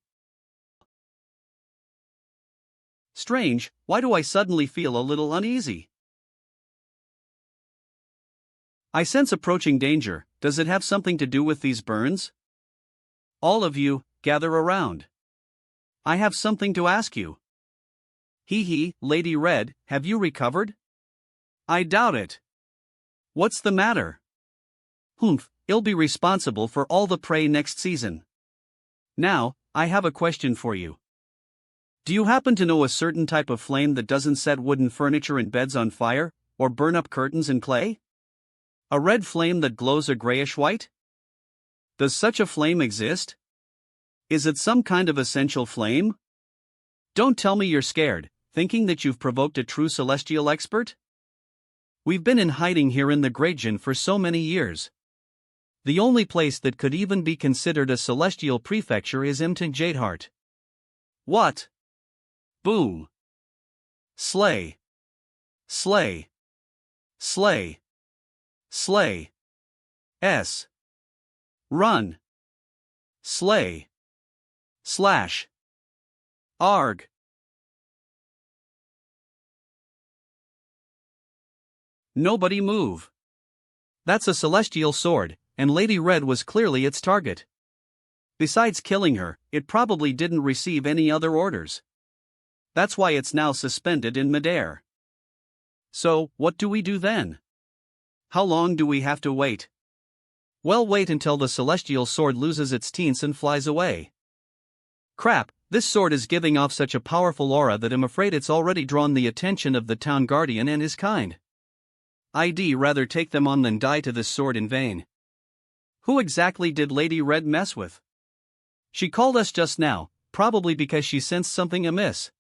Strange, why do I suddenly feel a little uneasy? I sense approaching danger. Does it have something to do with these burns? All of you, gather around. I have something to ask you. Hee, Lady Red, have you recovered? I doubt it. What's the matter? Humph, I'll be responsible for all the prey next season. Now, I have a question for you. Do you happen to know a certain type of flame that doesn't set wooden furniture and beds on fire, or burn up curtains and clay? A red flame that glows a grayish white? Does such a flame exist? Is it some kind of essential flame? Don't tell me you're scared, thinking that you've provoked a true celestial expert? We've been in hiding here in the Greatgen for so many years. The only place that could even be considered a celestial prefecture is Jadeheart. What? Boom. Slay. Slay. Slay. Slay. S. Run. Slay. Slash. Arg. Nobody move. That's a celestial sword, and Lady Red was clearly its target. Besides killing her, it probably didn't receive any other orders. That's why it's now suspended in midair. So, what do we do then? How long do we have to wait? Well, wait until the celestial sword loses its teens and flies away. Crap, this sword is giving off such a powerful aura that I'm afraid it's already drawn the attention of the town guardian and his kind. I'd rather take them on than die to this sword in vain. Who exactly did Lady Red mess with? She called us just now, probably because she sensed something amiss.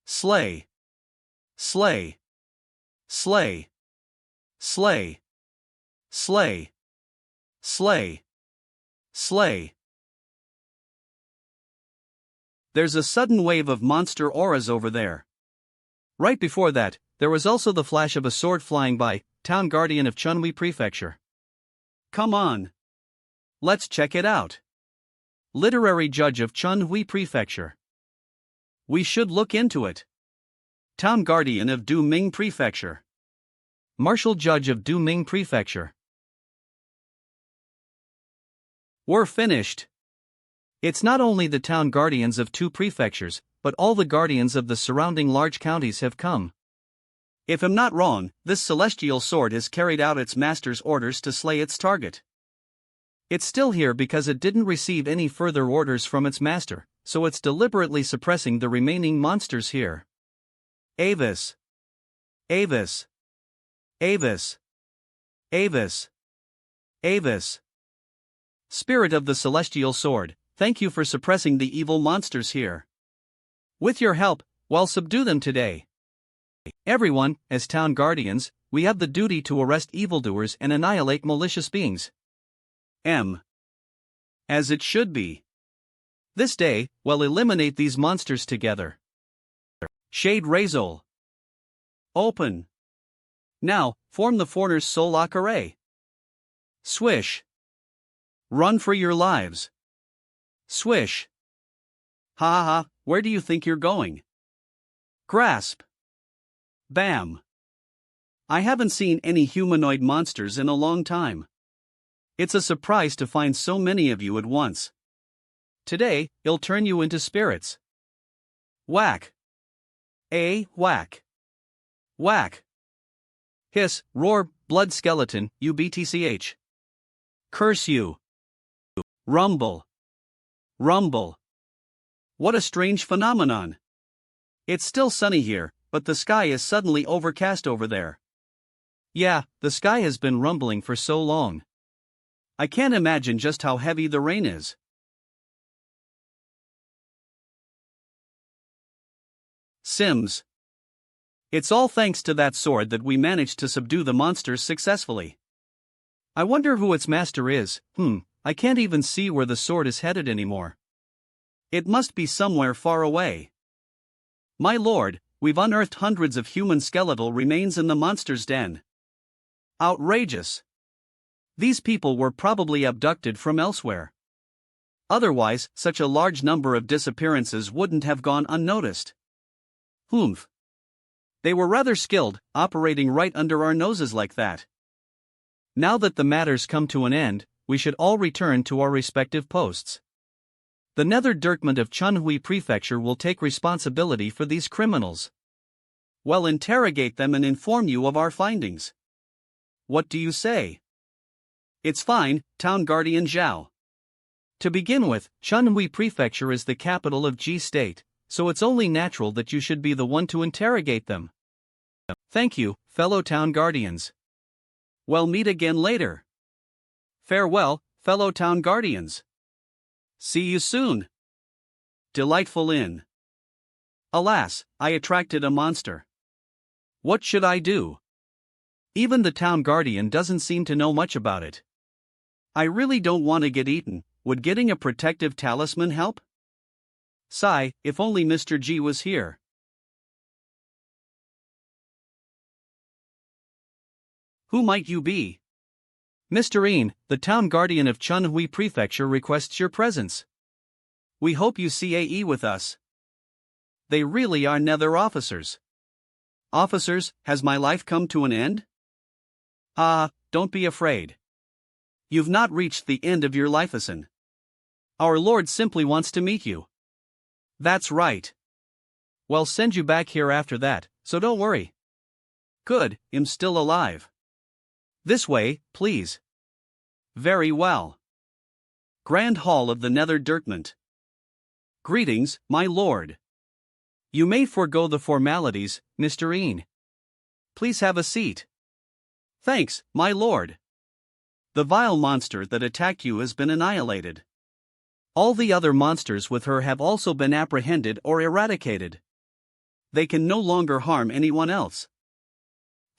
Slay. Slay. Slay. Slay. Slay. Slay. Slay. There's a sudden wave of monster auras over there. Right before that, there was also the flash of a sword flying by, town guardian of Chunhui Prefecture. Come on. Let's check it out. Literary judge of Chunhui Prefecture. We should look into it. Town guardian of Duming Prefecture. Martial judge of Duming Prefecture. We're finished. It's not only the town guardians of two prefectures, but all the guardians of the surrounding large counties have come. If I'm not wrong, this celestial sword has carried out its master's orders to slay its target. It's still here because it didn't receive any further orders from its master, so it's deliberately suppressing the remaining monsters here. Avis. Avis. Avis. Avis. Avis. Spirit of the celestial sword, thank you for suppressing the evil monsters here. With your help, we'll subdue them today. Everyone, as town guardians, we have the duty to arrest evildoers and annihilate malicious beings. As it should be. This day, we'll eliminate these monsters together. Shade Razol. Open. Now, form the foreigner's soul lock array. Swish. Run for your lives. Swish. Ha ha ha, where do you think you're going? Grasp. Bam. I haven't seen any humanoid monsters in a long time. It's a surprise to find so many of you at once. Today, I'll turn you into spirits. Whack. Whack. Whack. Hiss, roar, blood skeleton, UBTCH. Curse you. Rumble. Rumble. What a strange phenomenon. It's still sunny here, but the sky is suddenly overcast over there. Yeah, the sky has been rumbling for so long. I can't imagine just how heavy the rain is. Sims. It's all thanks to that sword that we managed to subdue the monsters successfully. I wonder who its master is. I can't even see where the sword is headed anymore. It must be somewhere far away. My lord, we've unearthed hundreds of human skeletal remains in the monster's den. Outrageous. These people were probably abducted from elsewhere. Otherwise, such a large number of disappearances wouldn't have gone unnoticed. Humph. They were rather skilled, operating right under our noses like that. Now that the matter's come to an end, we should all return to our respective posts. The Nether Dirkment of Chunhui Prefecture will take responsibility for these criminals. Well, interrogate them and inform you of our findings. What do you say? It's fine, Town Guardian Zhao. To begin with, Chunhui Prefecture is the capital of Ji State, so it's only natural that you should be the one to interrogate them. Thank you, fellow Town Guardians. Well, meet again later. Farewell, fellow Town Guardians. See you soon. Delightful inn. Alas, I attracted a monster. What should I do? Even the Town Guardian doesn't seem to know much about it. I really don't want to get eaten. Would getting a protective talisman help? Sigh, if only Mr. G was here. Who might you be? Mr. Een, the Town Guardian of Chunhui Prefecture requests your presence. We hope you CAE with us. They really are Nether officers. Officers, has my life come to an end? Don't be afraid. You've not reached the end of your lifeison. Our Lord simply wants to meet you. That's right. We'll send you back here after that, so don't worry. Good, I'm still alive. This way, please. Very well. Grand Hall of the Nether Dirkment. Greetings, my lord. You may forego the formalities, Mr. Een. Please have a seat. Thanks, my lord. The vile monster that attacked you has been annihilated. All the other monsters with her have also been apprehended or eradicated. They can no longer harm anyone else.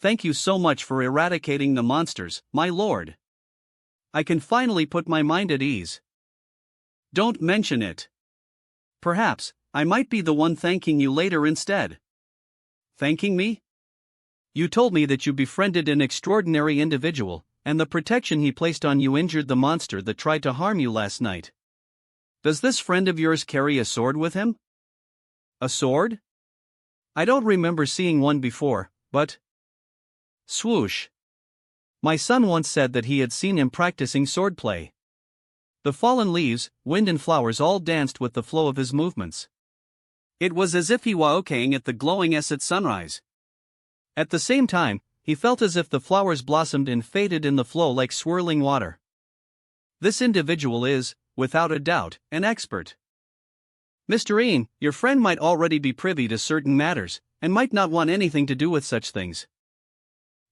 Thank you so much for eradicating the monsters, my lord. I can finally put my mind at ease. Don't mention it. Perhaps, I might be the one thanking you later instead. Thanking me? You told me that you befriended an extraordinary individual, and the protection he placed on you injured the monster that tried to harm you last night. Does this friend of yours carry a sword with him? A sword? I don't remember seeing one before, but... Swoosh. My son once said that he had seen him practicing swordplay. The fallen leaves, wind and flowers all danced with the flow of his movements. It was as if he were okaying at the glowing S at sunrise. At the same time, he felt as if the flowers blossomed and faded in the flow like swirling water. This individual is, without a doubt, an expert. Mr. Een, your friend might already be privy to certain matters, and might not want anything to do with such things.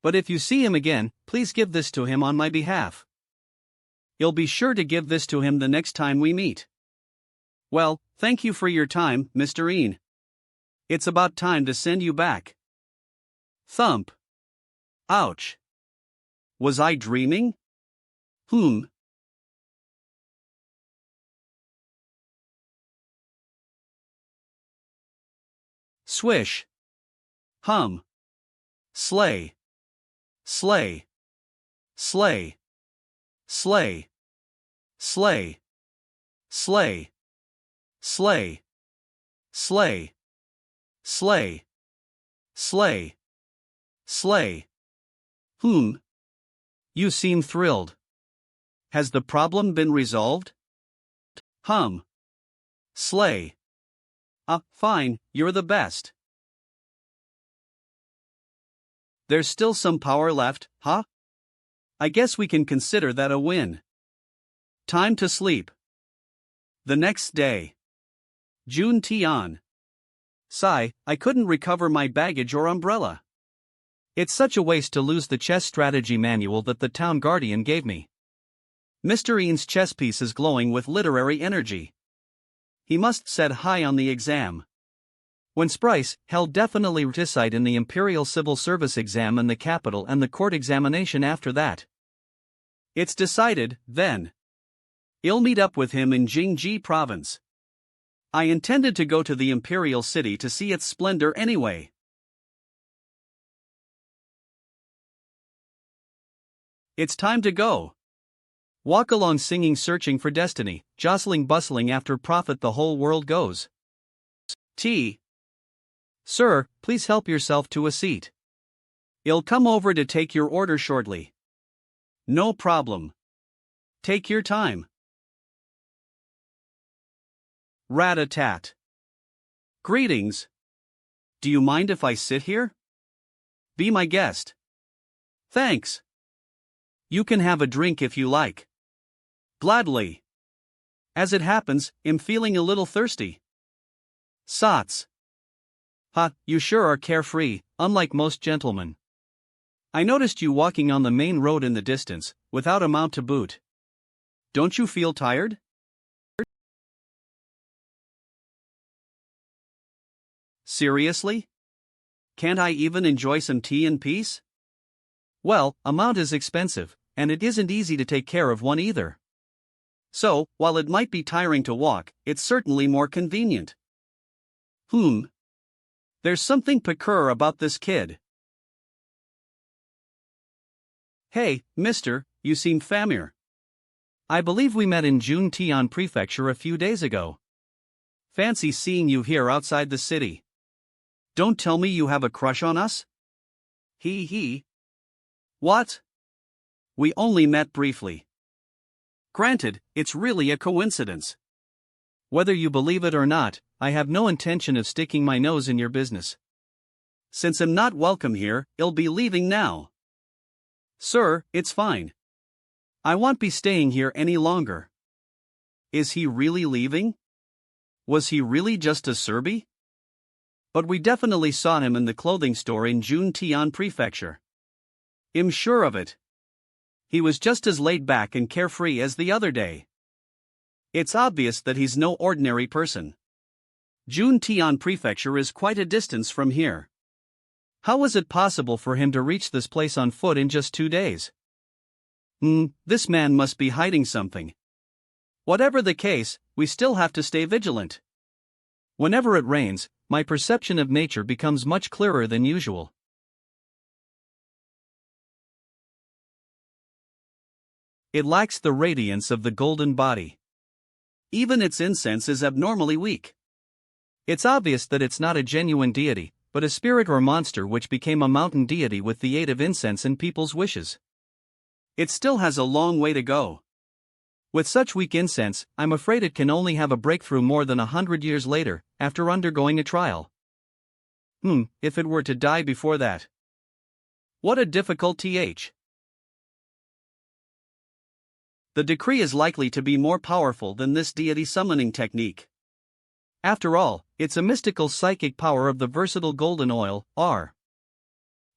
But if you see him again, please give this to him on my behalf. You'll be sure to give this to him the next time we meet. Well, thank you for your time, Mr. Een. It's about time to send you back. Thump. Ouch. Was I dreaming? Swish. Hum. Slay. Slay. Slay. Slay. Slay. Slay. Slay. Slay. Slay. Slay. Slay. You seem thrilled. Has the problem been resolved? Hum. Slay. Fine, you're the best. There's still some power left, huh? I guess we can consider that a win. Time to sleep. The next day. June Tian. Sigh, I couldn't recover my baggage or umbrella. It's such a waste to lose the chess strategy manual that the Town Guardian gave me. Mr. Ean's chess piece is glowing with literary energy. He must set high on the exam. When Sprice, he'll definitely recite in the Imperial Civil Service exam in the capital and the court examination after that. It's decided, then. I'll meet up with him in Jingji province. I intended to go to the Imperial City to see its splendor anyway. It's time to go. Walk along singing searching for destiny, jostling bustling after profit the whole world goes. T. Sir, please help yourself to a seat. I'll come over to take your order shortly. No problem. Take your time. Rat-a-tat. Greetings. Do you mind if I sit here? Be my guest. Thanks. You can have a drink if you like. Gladly. As it happens, I'm feeling a little thirsty. Sots. Ha, you sure are carefree, unlike most gentlemen. I noticed you walking on the main road in the distance, without a mount to boot. Don't you feel tired? Seriously? Can't I even enjoy some tea in peace? Well, a mount is expensive, and it isn't easy to take care of one either. So, while it might be tiring to walk, it's certainly more convenient. There's something peculiar about this kid. Hey, mister, you seem familiar. I believe we met in Juntian Prefecture a few days ago. Fancy seeing you here outside the city. Don't tell me you have a crush on us? He. What? We only met briefly. Granted, it's really a coincidence. Whether you believe it or not, I have no intention of sticking my nose in your business. Since I'm not welcome here, I'll be leaving now. Sir, it's fine. I won't be staying here any longer. Is he really leaving? Was he really just a Serbi? But we definitely saw him in the clothing store in Juntian Prefecture. I'm sure of it. He was just as laid back and carefree as the other day. It's obvious that he's no ordinary person. Juntian Prefecture is quite a distance from here. How was it possible for him to reach this place on foot in just 2 days? This man must be hiding something. Whatever the case, we still have to stay vigilant. Whenever it rains, my perception of nature becomes much clearer than usual. It lacks the radiance of the golden body. Even its incense is abnormally weak. It's obvious that it's not a genuine deity, but a spirit or monster which became a mountain deity with the aid of incense and people's wishes. It still has a long way to go. With such weak incense, I'm afraid it can only have a breakthrough more than 100 years later, after undergoing a trial. If it were to die before that. What a difficult th. The decree is likely to be more powerful than this deity summoning technique. After all, it's a mystical psychic power of the versatile golden oil, R.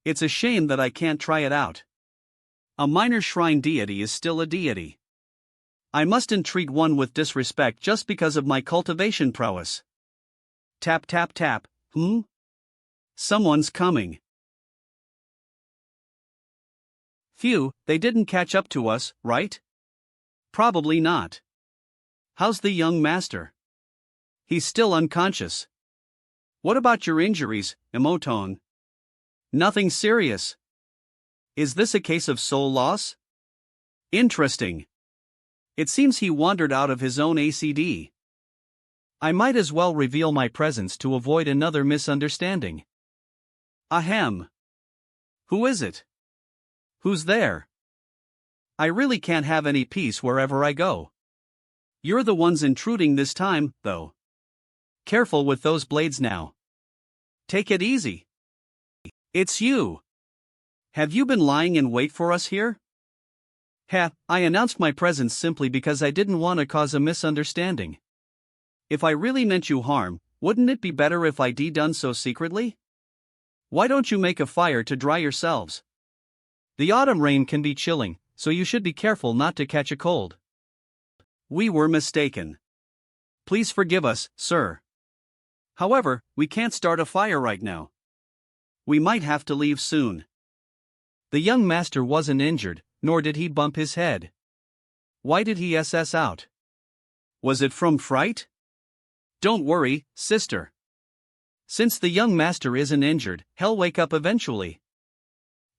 It's a shame that I can't try it out. A minor shrine deity is still a deity. I mustn't treat one with disrespect just because of my cultivation prowess. Tap tap tap, Someone's coming. Phew, they didn't catch up to us, right? Probably not. How's the young master? He's still unconscious. What about your injuries, Emoton? Nothing serious. Is this a case of soul loss? Interesting. It seems he wandered out of his own ACD. I might as well reveal my presence to avoid another misunderstanding. Ahem. Who is it? Who's there? I really can't have any peace wherever I go. You're the ones intruding this time, though. Careful with those blades now. Take it easy. It's you. Have you been lying in wait for us here? I announced my presence simply because I didn't want to cause a misunderstanding. If I really meant you harm, wouldn't it be better if I done so secretly? Why don't you make a fire to dry yourselves? The autumn rain can be chilling, so you should be careful not to catch a cold. We were mistaken. Please forgive us, sir. However, we can't start a fire right now. We might have to leave soon. The young master wasn't injured, nor did he bump his head. Why did he SS out? Was it from fright? Don't worry, sister. Since the young master isn't injured, he'll wake up eventually.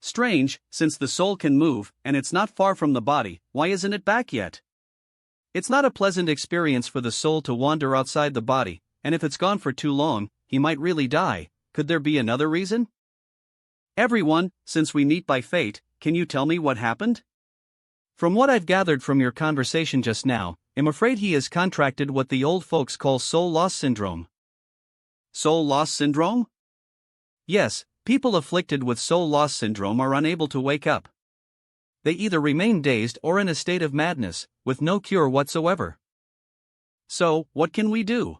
Strange, since the soul can move, and it's not far from the body, why isn't it back yet? It's not a pleasant experience for the soul to wander outside the body, and if it's gone for too long, he might really die, could there be another reason? Everyone, since we meet by fate, can you tell me what happened? From what I've gathered from your conversation just now, I'm afraid he has contracted what the old folks call soul loss syndrome. Soul loss syndrome? Yes, people afflicted with soul loss syndrome are unable to wake up. They either remain dazed or in a state of madness, with no cure whatsoever. So, what can we do?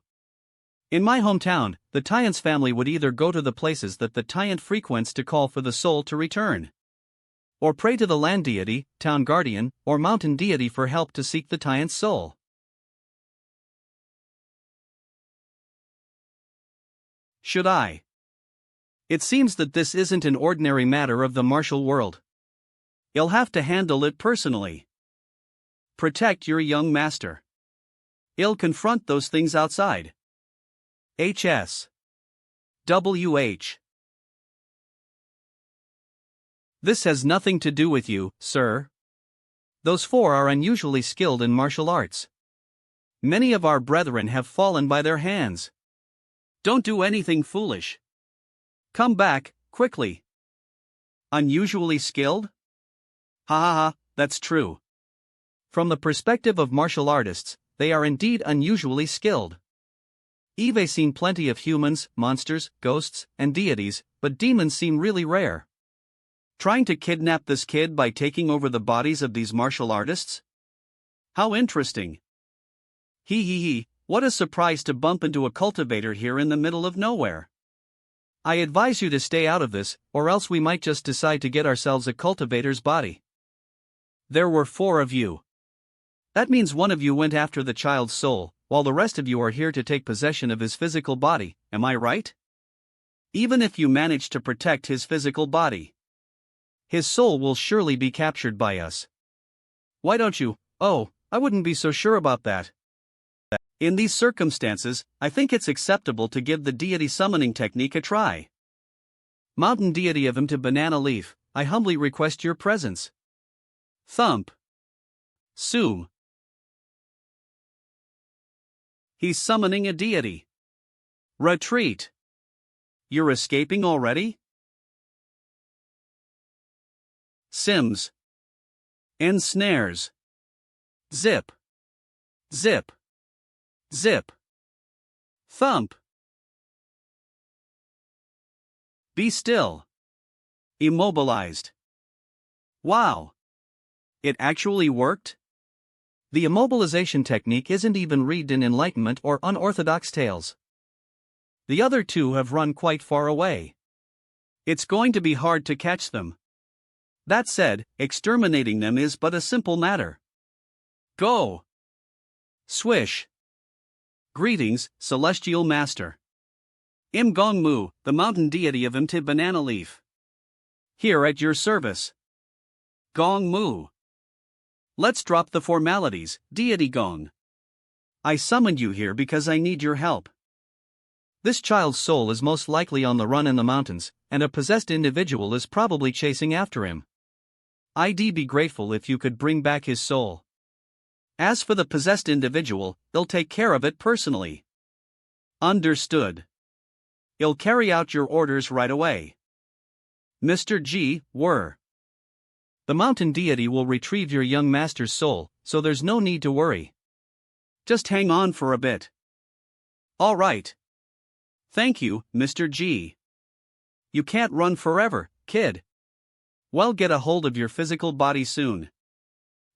In my hometown, the Tyant's family would either go to the places that the Tyant frequents to call for the soul to return, or pray to the land deity, town guardian, or mountain deity for help to seek the Tyant's soul. Should I? It seems that this isn't an ordinary matter of the martial world. You'll have to handle it personally. Protect your young master. You'll confront those things outside. HS. WH. This has nothing to do with you, sir. Those four are unusually skilled in martial arts. Many of our brethren have fallen by their hands. Don't do anything foolish. Come back, quickly. Unusually skilled? Ha ha ha, that's true. From the perspective of martial artists, they are indeed unusually skilled. I've seen plenty of humans, monsters, ghosts, and deities, but demons seem really rare. Trying to kidnap this kid by taking over the bodies of these martial artists? How interesting. He, what a surprise to bump into a cultivator here in the middle of nowhere. I advise you to stay out of this, or else we might just decide to get ourselves a cultivator's body. There were 4 of you. That means one of you went after the child's soul, while the rest of you are here to take possession of his physical body, am I right? Even if you manage to protect his physical body, his soul will surely be captured by us. Why don't you? Oh, I wouldn't be so sure about that. In these circumstances, I think it's acceptable to give the deity summoning technique a try. Mountain deity of him to banana leaf, I humbly request your presence. Thump. Sue. He's summoning a deity. Retreat. You're escaping already? Sims. Ensnares. Zip. Zip. Zip. Thump. Be still. Immobilized. Wow. It actually worked? The immobilization technique isn't even read in Enlightenment or unorthodox tales. The other 2 have run quite far away. It's going to be hard to catch them. That said, exterminating them is but a simple matter. Go! Swish! Greetings, Celestial Master. Im Gong Mu, the mountain deity of Imti Banana Leaf. Here at your service. Gong Mu. Let's drop the formalities, Deity Gong. I summoned you here because I need your help. This child's soul is most likely on the run in the mountains, and a possessed individual is probably chasing after him. I'd be grateful if you could bring back his soul. As for the possessed individual, they'll take care of it personally. Understood. I'll carry out your orders right away. Mr. G. Were. The mountain deity will retrieve your young master's soul, so there's no need to worry. Just hang on for a bit. All right. Thank you, Mr. G. You can't run forever, kid. Well, get a hold of your physical body soon.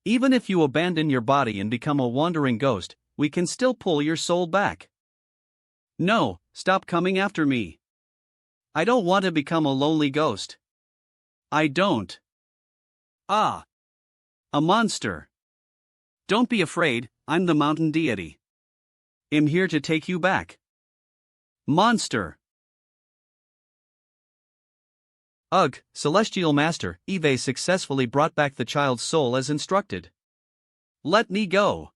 Even if you abandon your body and become a wandering ghost, we can still pull your soul back. No, stop coming after me. I don't want to become a lonely ghost. I don't. Ah. A monster. Don't be afraid, I'm the mountain deity. I'm here to take you back. Monster. Ugh, Celestial Master, Eve successfully brought back the child's soul as instructed. Let me go.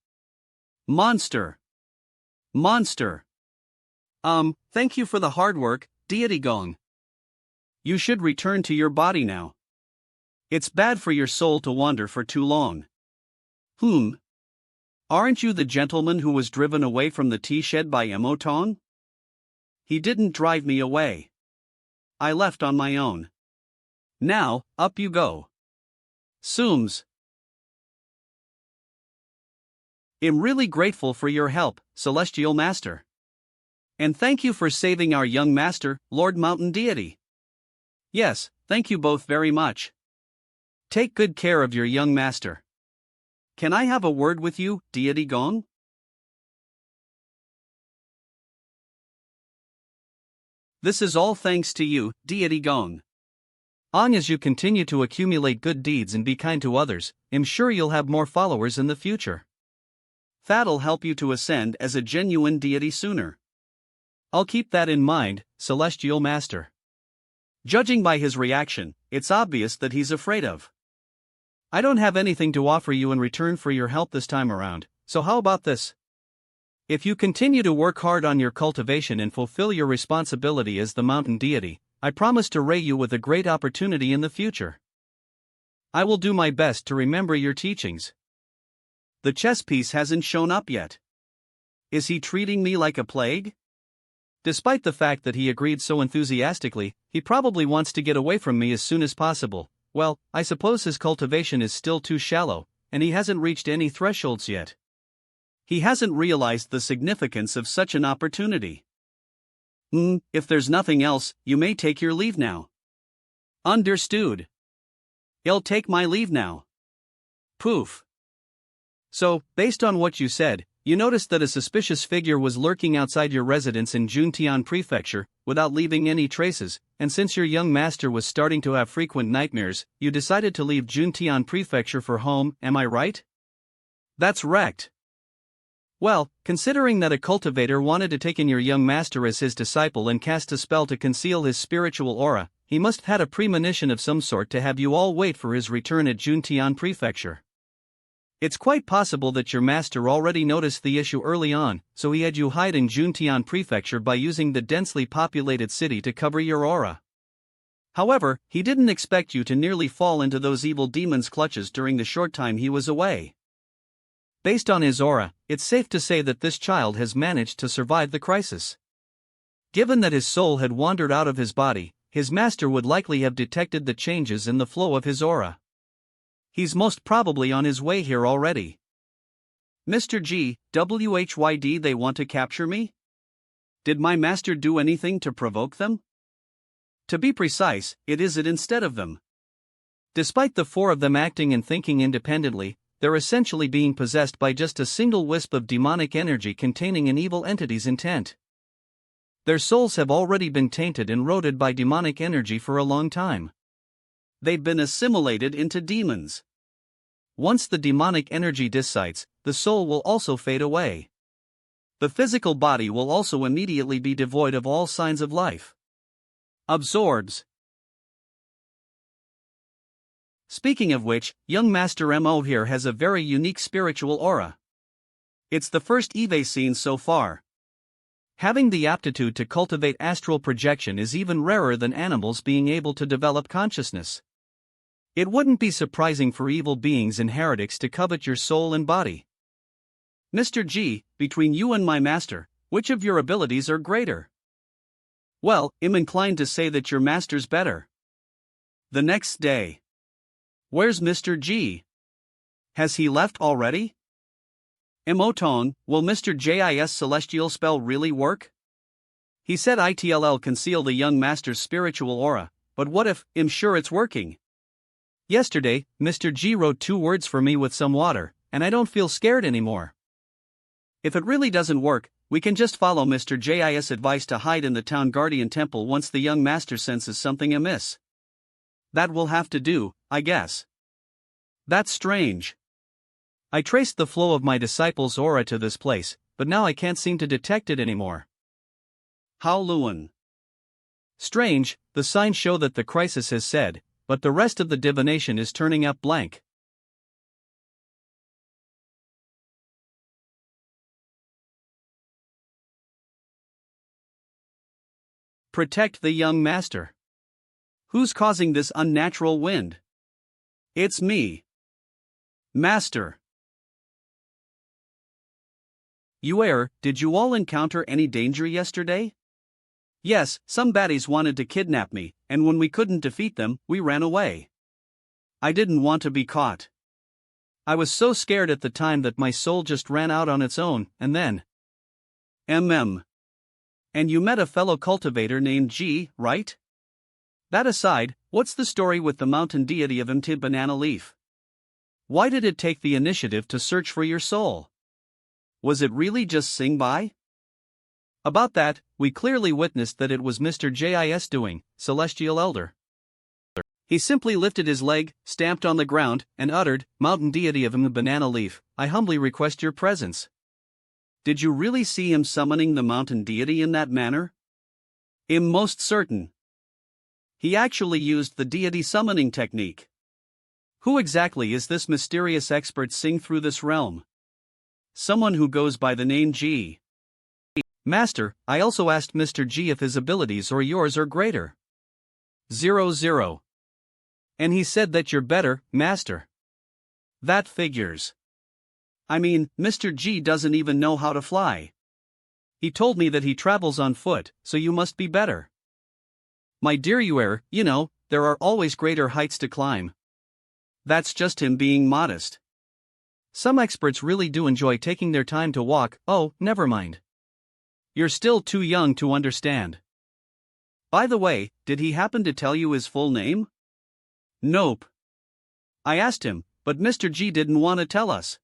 Monster. Monster. Thank you for the hard work, Deity Gong. You should return to your body now. It's bad for your soul to wander for too long. Aren't you the gentleman who was driven away from the tea shed by Emotong? He didn't drive me away. I left on my own. Now, up you go. Sooms. I'm really grateful for your help, Celestial Master. And thank you for saving our young master, Lord Mountain Deity. Yes, thank you both very much. Take good care of your young master. Can I have a word with you, Deity Gong? This is all thanks to you, Deity Gong. As you continue to accumulate good deeds and be kind to others, I'm sure you'll have more followers in the future. That'll help you to ascend as a genuine deity sooner. I'll keep that in mind, Celestial Master. Judging by his reaction, it's obvious that he's afraid of. I don't have anything to offer you in return for your help this time around, so how about this? If you continue to work hard on your cultivation and fulfill your responsibility as the mountain deity, I promise to ray you with a great opportunity in the future. I will do my best to remember your teachings. The chess piece hasn't shown up yet. Is he treating me like a plague? Despite the fact that he agreed so enthusiastically, he probably wants to get away from me as soon as possible. Well, I suppose his cultivation is still too shallow, and he hasn't reached any thresholds yet. He hasn't realized the significance of such an opportunity. If there's nothing else, you may take your leave now. Understood. I'll take my leave now. Poof. So, based on what you said, you noticed that a suspicious figure was lurking outside your residence in Juntian Prefecture, without leaving any traces, and since your young master was starting to have frequent nightmares, you decided to leave Juntian Prefecture for home, am I right? That's wrecked. Well, considering that a cultivator wanted to take in your young master as his disciple and cast a spell to conceal his spiritual aura, he must have had a premonition of some sort to have you all wait for his return at Juntian Prefecture. It's quite possible that your master already noticed the issue early on, so he had you hide in Juntian Prefecture by using the densely populated city to cover your aura. However, he didn't expect you to nearly fall into those evil demons' clutches during the short time he was away. Based on his aura, it's safe to say that this child has managed to survive the crisis. Given that his soul had wandered out of his body, his master would likely have detected the changes in the flow of his aura. He's most probably on his way here already. Mr. G, WHYD, they want to capture me? Did my master do anything to provoke them? To be precise, it is it instead of them. Despite the four of them acting and thinking independently, they're essentially being possessed by just a single wisp of demonic energy containing an evil entity's intent. Their souls have already been tainted and eroded by demonic energy for a long time. They've been assimilated into demons. Once the demonic energy dissipates, the soul will also fade away. The physical body will also immediately be devoid of all signs of life. Absorbs. Speaking of which, young Master Mo here has a very unique spiritual aura. It's the first Eve seen so far. Having the aptitude to cultivate astral projection is even rarer than animals being able to develop consciousness. It wouldn't be surprising for evil beings and heretics to covet your soul and body. Mr. G, between you and my master, which of your abilities are greater? Well, I'm inclined to say that your master's better. The next day. Where's Mr. G? Has he left already? Emoton, will Mr. J's celestial spell really work? He said it'll conceal the young master's spiritual aura, but what if, I'm sure it's working? Yesterday, Mr. G wrote 2 words for me with some water, and I don't feel scared anymore. If it really doesn't work, we can just follow Mr. J's advice to hide in the town guardian temple once the young master senses something amiss. That will have to do, I guess. That's strange. I traced the flow of my disciple's aura to this place, but now I can't seem to detect it anymore. How Luan? Strange, the signs show that the crisis has said, but the rest of the divination is turning up blank. Protect the young master. Who's causing this unnatural wind? It's me. Master. Yuan, did you all encounter any danger yesterday? Yes, some baddies wanted to kidnap me, and when we couldn't defeat them, we ran away. I didn't want to be caught. I was so scared at the time that my soul just ran out on its own, and then. And you met a fellow cultivator named G, right? That aside, what's the story with the mountain deity of Imti Banana Leaf? Why did it take the initiative to search for your soul? Was it really just sing by? About that, we clearly witnessed that it was Mr. Jis doing, Celestial Elder. He simply lifted his leg, stamped on the ground, and uttered, "Mountain deity of the banana leaf, I humbly request your presence." Did you really see him summoning the mountain deity in that manner? I'm most certain. He actually used the deity summoning technique. Who exactly is this mysterious expert sing through this realm? Someone who goes by the name G. Master, I also asked Mr. G if his abilities or yours are greater. 00. And he said that you're better, Master. That figures. I mean, Mr. G doesn't even know how to fly. He told me that he travels on foot, so you must be better. My dear Yuan, there are always greater heights to climb. That's just him being modest. Some experts really do enjoy taking their time to walk. Oh, never mind. You're still too young to understand. By the way, did he happen to tell you his full name? Nope. I asked him, but Mr. G didn't want to tell us.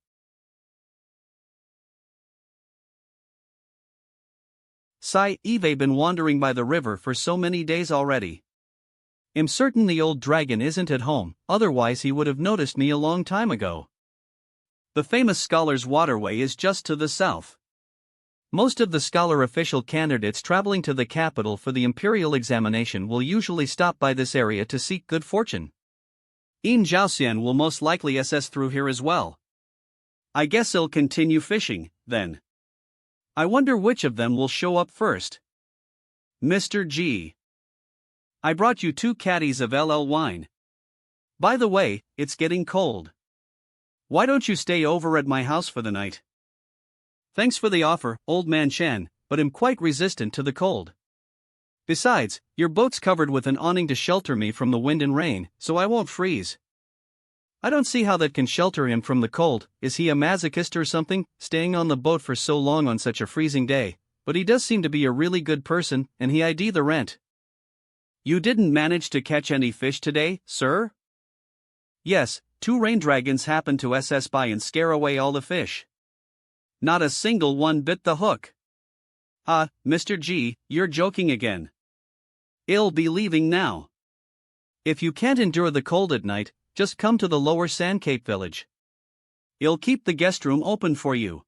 I've been wandering by the river for so many days already. I'm certain the old dragon isn't at home, otherwise he would have noticed me a long time ago. The famous Scholar's Waterway is just to the south. Most of the Scholar official candidates traveling to the capital for the imperial examination will usually stop by this area to seek good fortune. Jiaoxian will most likely SS through here as well. I guess he'll continue fishing, then. I wonder which of them will show up first. Mr. G. I brought you 2 caddies of LL wine. By the way, it's getting cold. Why don't you stay over at my house for the night? Thanks for the offer, old man Chen, but I'm quite resistant to the cold. Besides, your boat's covered with an awning to shelter me from the wind and rain, so I won't freeze. I don't see how that can shelter him from the cold. Is he a masochist or something, staying on the boat for so long on such a freezing day? But he does seem to be a really good person, and he ID the rent. You didn't manage to catch any fish today, sir? Yes, 2 rain dragons happened to SS by and scare away all the fish. Not a single one bit the hook. Mr. G, you're joking again. I'll be leaving now. If you can't endure the cold at night, just come to the lower Sandcape village. I'll keep the guest room open for you.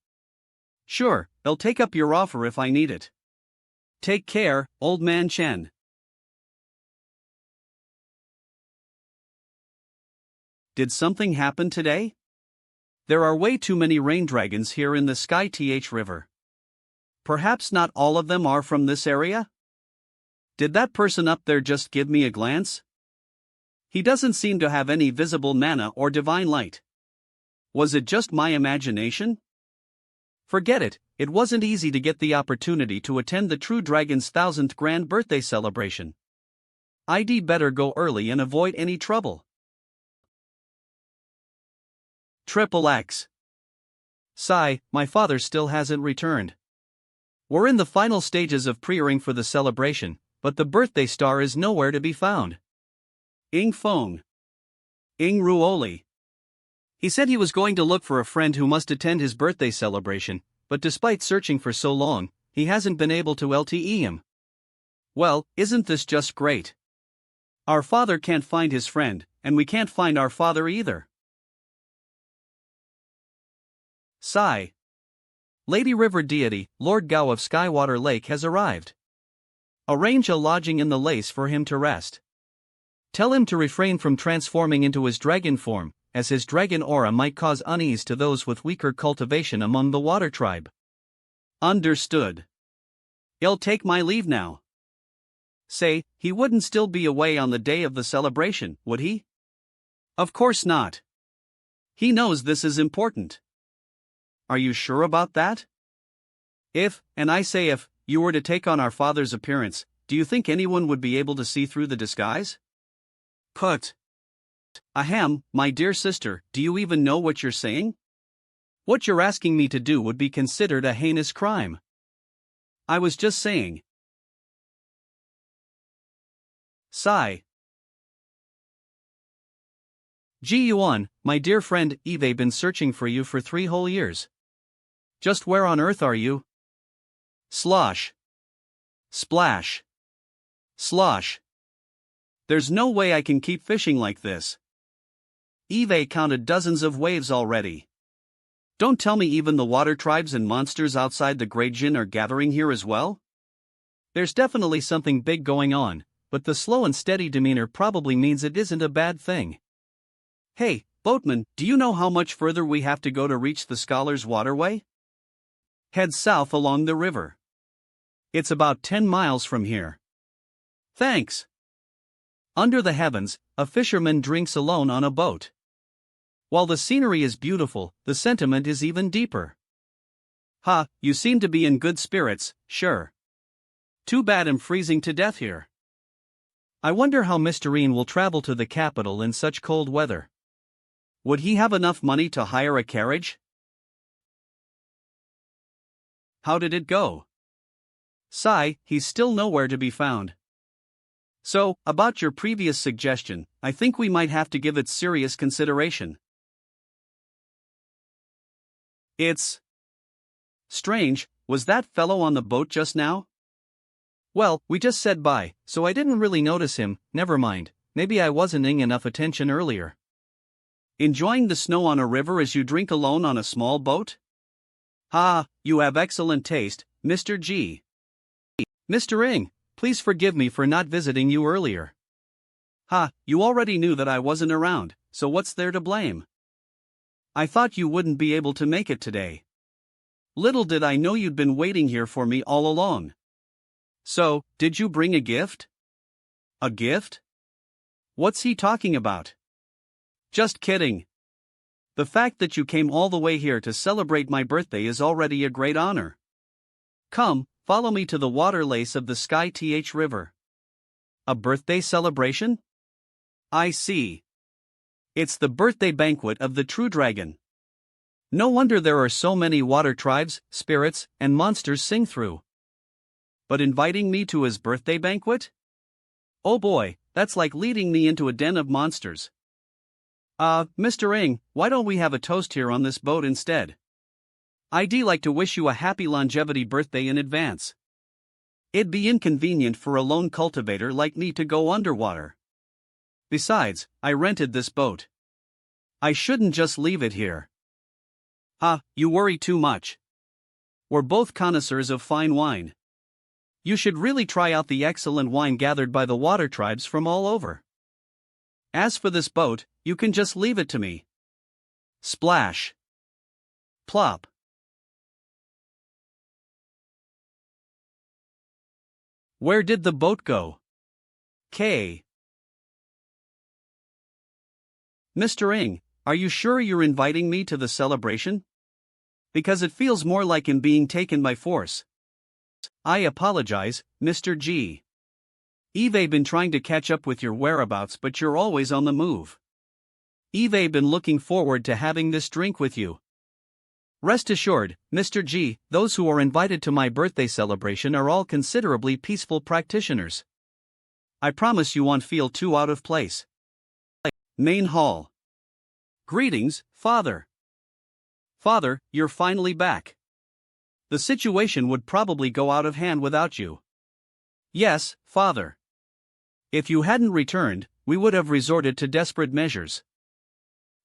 Sure, I'll take up your offer if I need it. Take care, old man Chen. Did something happen today? There are way too many rain dragons here in the Sky Th River. Perhaps not all of them are from this area? Did that person up there just give me a glance? He doesn't seem to have any visible mana or divine light. Was it just my imagination? Forget it, it wasn't easy to get the opportunity to attend the True Dragon's 1000th grand birthday celebration. I'd better go early and avoid any trouble. XXX. My father still hasn't returned. We're in the final stages of praying for the celebration, but the birthday star is nowhere to be found. Feng. Ruoli. He said he was going to look for a friend who must attend his birthday celebration, but despite searching for so long, he hasn't been able to LTE him. Well, isn't this just great? Our father can't find his friend, and we can't find our father either. Lady River Deity, Lord Gao of Skywater Lake has arrived. Arrange a lodging in the lace for him to rest. Tell him to refrain from transforming into his dragon form, as his dragon aura might cause unease to those with weaker cultivation among the water tribe. Understood. I'll take my leave now. Say, he wouldn't still be away on the day of the celebration, would he? Of course not. He knows this is important. Are you sure about that? If, and I say if, you were to take on our father's appearance, do you think anyone would be able to see through the disguise? Put. Ahem, my dear sister, do you even know what you're saying? What you're asking me to do would be considered a heinous crime. I was just saying. Sigh. Yuan, my dear friend, Eve been searching for you for 3 whole years. Just where on earth are you? Slosh. Splash. Slosh. There's no way I can keep fishing like this. Eve counted dozens of waves already. Don't tell me even the water tribes and monsters outside the Great Jin are gathering here as well? There's definitely something big going on, but the slow and steady demeanor probably means it isn't a bad thing. Hey, boatman, do you know how much further we have to go to reach the Scholar's Waterway? Head south along the river. It's about 10 miles from here. Thanks. Under the heavens, a fisherman drinks alone on a boat. While the scenery is beautiful, the sentiment is even deeper. Ha, you seem to be in good spirits, sure. Too bad I'm freezing to death here. I wonder how Mr. Ian will travel to the capital in such cold weather. Would he have enough money to hire a carriage? How did it go? Sigh, he's still nowhere to be found. So, about your previous suggestion, I think we might have to give it serious consideration. It's strange, was that fellow on the boat just now? Well, we just said bye, so I didn't really notice him, never mind, maybe I wasn't paying enough attention earlier. Enjoying the snow on a river as you drink alone on a small boat? Ha, you have excellent taste, Mr. G. Mr. Ing, please forgive me for not visiting you earlier. Ha, you already knew that I wasn't around, so what's there to blame? I thought you wouldn't be able to make it today. Little did I know you'd been waiting here for me all along. So, did you bring a gift? A gift? What's he talking about? Just kidding. The fact that you came all the way here to celebrate my birthday is already a great honor. Come, follow me to the waterlace of the Sky River. A birthday celebration? I see. It's the birthday banquet of the true dragon. No wonder there are so many water tribes, spirits, and monsters sing through. But inviting me to his birthday banquet? Oh boy, that's like leading me into a den of monsters. Mr. Ing, why don't we have a toast here on this boat instead? I'd like to wish you a happy longevity birthday in advance. It'd be inconvenient for a lone cultivator like me to go underwater. Besides, I rented this boat. I shouldn't just leave it here. You worry too much. We're both connoisseurs of fine wine. You should really try out the excellent wine gathered by the water tribes from all over. As for this boat, you can just leave it to me. Splash. Plop. Where did the boat go? K. Mr. Ing, are you sure you're inviting me to the celebration? Because it feels more like him being taken by force. I apologize, Mr. G. Eve been trying to catch up with your whereabouts, but you're always on the move. Eve been looking forward to having this drink with you. Rest assured, Mr. G, those who are invited to my birthday celebration are all considerably peaceful practitioners. I promise you won't feel too out of place. Main hall. Greetings, Father. Father, you're finally back. The situation would probably go out of hand without you. Yes, Father. If you hadn't returned, we would have resorted to desperate measures.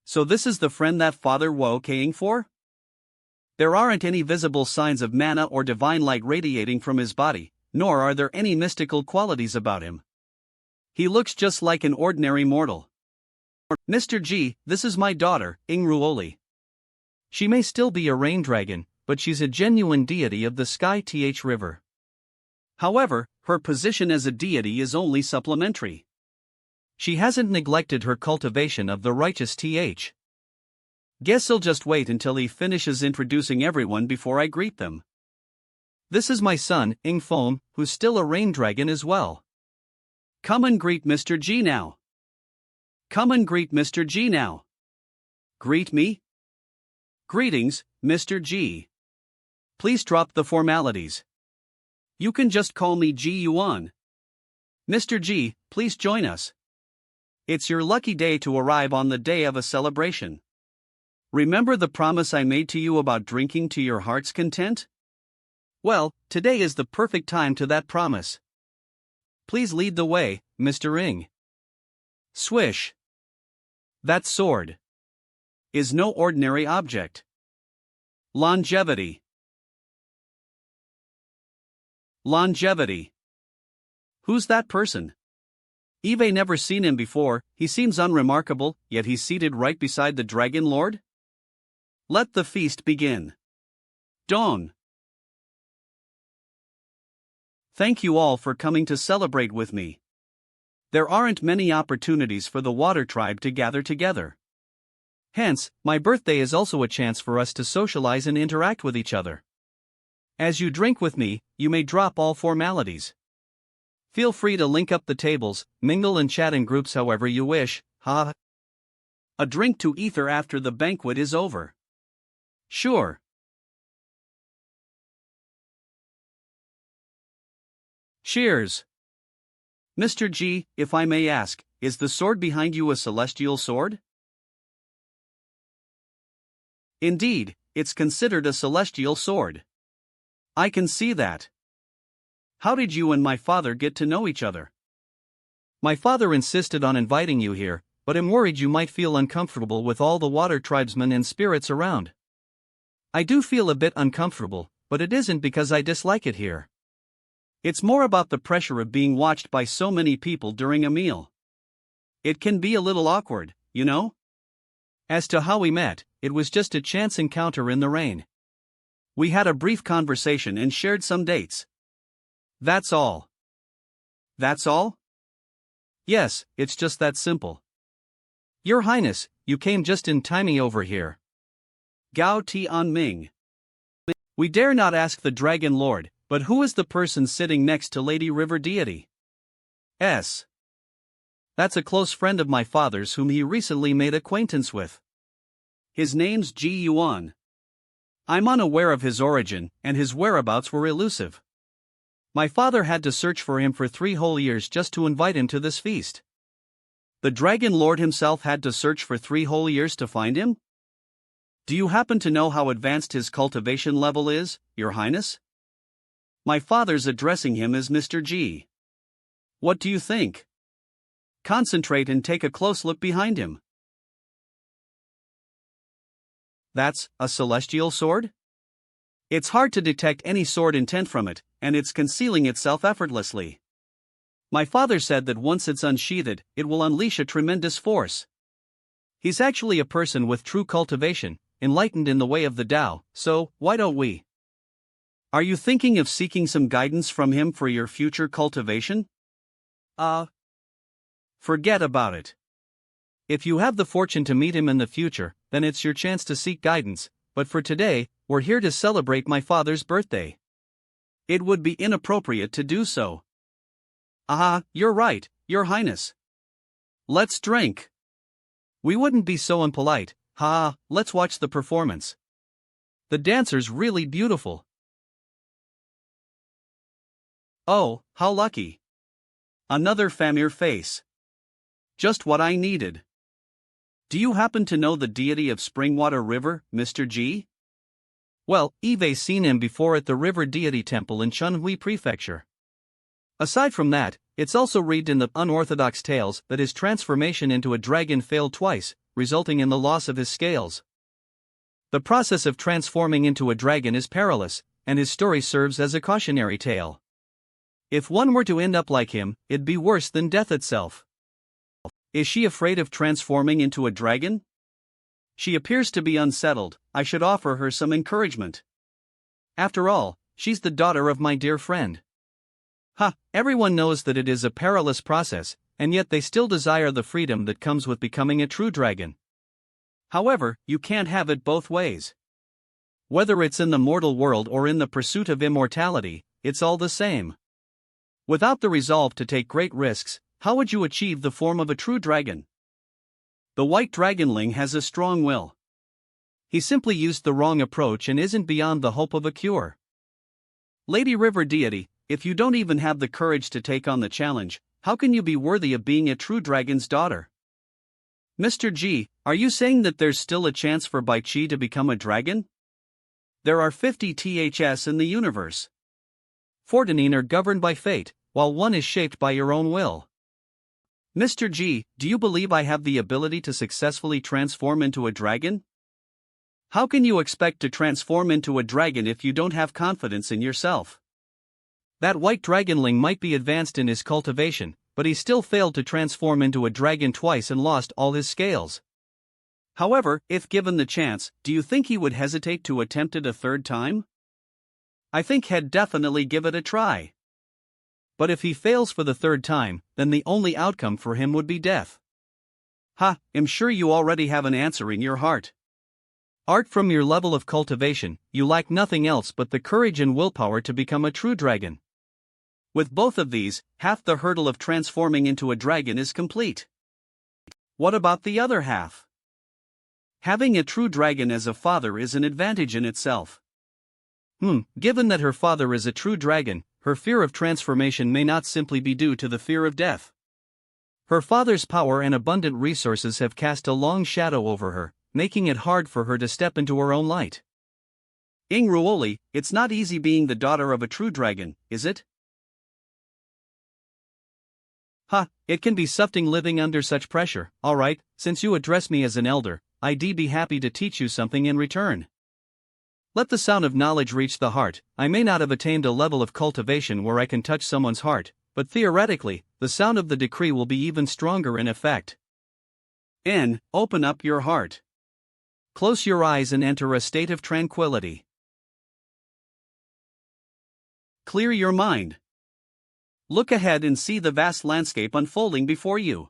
So this is the friend that Father woe caring for? There aren't any visible signs of mana or divine light radiating from his body, nor are there any mystical qualities about him. He looks just like an ordinary mortal. Mr. G, this is my daughter, Ingruoli. She may still be a rain dragon, but she's a genuine deity of the Sky River. However, her position as a deity is only supplementary. She hasn't neglected her cultivation of the righteous Guess I'll just wait until he finishes introducing everyone before I greet them. This is my son, Ingfom, who's still a rain dragon as well. Come and greet Mr. G now. Come and greet Mr. G now. Greet me? Greetings, Mr. G. Please drop the formalities. You can just call me G Yuan. Mr. G, please join us. It's your lucky day to arrive on the day of a celebration. Remember the promise I made to you about drinking to your heart's content? Well, today is the perfect time to that promise. Please lead the way, Mr. Ing. Swish. That sword is no ordinary object. Longevity. Longevity. Who's that person? Eve never seen him before. He seems unremarkable, yet he's seated right beside the Dragon Lord? Let the feast begin. Dawn. Thank you all for coming to celebrate with me. There aren't many opportunities for the Water Tribe to gather together. Hence, my birthday is also a chance for us to socialize and interact with each other. As you drink with me, you may drop all formalities. Feel free to link up the tables, mingle and chat in groups however you wish, ha. A drink to ether after the banquet is over. Sure. Cheers. Mr. G, if I may ask, is the sword behind you a celestial sword? Indeed, it's considered a celestial sword. I can see that. How did you and my father get to know each other? My father insisted on inviting you here, but I'm worried you might feel uncomfortable with all the water tribesmen and spirits around. I do feel a bit uncomfortable, but it isn't because I dislike it here. It's more about the pressure of being watched by so many people during a meal. It can be a little awkward, you know? As to how we met, it was just a chance encounter in the rain. We had a brief conversation and shared some dates. That's all. That's all? Yes, it's just that simple. Your Highness, you came just in timing over here. Gao Tianming. We dare not ask the Dragon Lord, but who is the person sitting next to Lady River Deity? S. That's a close friend of my father's whom he recently made acquaintance with. His name's Ji Yuan. I'm unaware of his origin, and his whereabouts were elusive. My father had to search for him for 3 whole years just to invite him to this feast. The Dragon Lord himself had to search for 3 whole years to find him? Do you happen to know how advanced his cultivation level is, Your Highness? My father's addressing him as Mr. G. What do you think? Concentrate and take a close look behind him. That's a celestial sword? It's hard to detect any sword intent from it, and it's concealing itself effortlessly. My father said that once it's unsheathed, it will unleash a tremendous force. He's actually a person with true cultivation, enlightened in the way of the Tao, so why don't we? Are you thinking of seeking some guidance from him for your future cultivation? Forget about it. If you have the fortune to meet him in the future, then it's your chance to seek guidance, but for today, we're here to celebrate my father's birthday. It would be inappropriate to do so. You're right, Your Highness. Let's drink. We wouldn't be so impolite. Let's watch the performance. The dancer's really beautiful. Oh, how lucky. Another familiar face. Just what I needed. Do you happen to know the deity of Springwater River, Mr. G? Well, Eve's seen him before at the River Deity Temple in Chunhui Prefecture. Aside from that, it's also read in the unorthodox tales that his transformation into a dragon failed twice, resulting in the loss of his scales. The process of transforming into a dragon is perilous, and his story serves as a cautionary tale. If one were to end up like him, it'd be worse than death itself. Is she afraid of transforming into a dragon? She appears to be unsettled. I should offer her some encouragement. After all, she's the daughter of my dear friend. Everyone knows that it is a perilous process, and yet they still desire the freedom that comes with becoming a true dragon. However, you can't have it both ways. Whether it's in the mortal world or in the pursuit of immortality, it's all the same. Without the resolve to take great risks, how would you achieve the form of a true dragon? The white dragonling has a strong will. He simply used the wrong approach and isn't beyond the hope of a cure. Lady River Deity, if you don't even have the courage to take on the challenge, how can you be worthy of being a true dragon's daughter? Mr. G, are you saying that there's still a chance for Bai Chi to become a dragon? There are 50 THS in the universe. 49 are governed by fate, while one is shaped by your own will. Mr. G, do you believe I have the ability to successfully transform into a dragon? How can you expect to transform into a dragon if you don't have confidence in yourself? That white dragonling might be advanced in his cultivation, but he still failed to transform into a dragon twice and lost all his scales. However, if given the chance, do you think he would hesitate to attempt it a third time? I think he'd definitely give it a try. But if he fails for the third time, then the only outcome for him would be death. Ha, I'm sure you already have an answer in your heart. Art from your level of cultivation, you lack nothing else but the courage and willpower to become a true dragon. With both of these, half the hurdle of transforming into a dragon is complete. What about the other half? Having a true dragon as a father is an advantage in itself. Given that her father is a true dragon, her fear of transformation may not simply be due to the fear of death. Her father's power and abundant resources have cast a long shadow over her, making it hard for her to step into her own light. Ingruoli, it's not easy being the daughter of a true dragon, is it? It can be something living under such pressure. Alright, since you address me as an elder, I'd be happy to teach you something in return. Let the sound of knowledge reach the heart. I may not have attained a level of cultivation where I can touch someone's heart, but theoretically, the sound of the decree will be even stronger in effect. N. Open up your heart. Close your eyes and enter a state of tranquility. Clear your mind. Look ahead and see the vast landscape unfolding before you.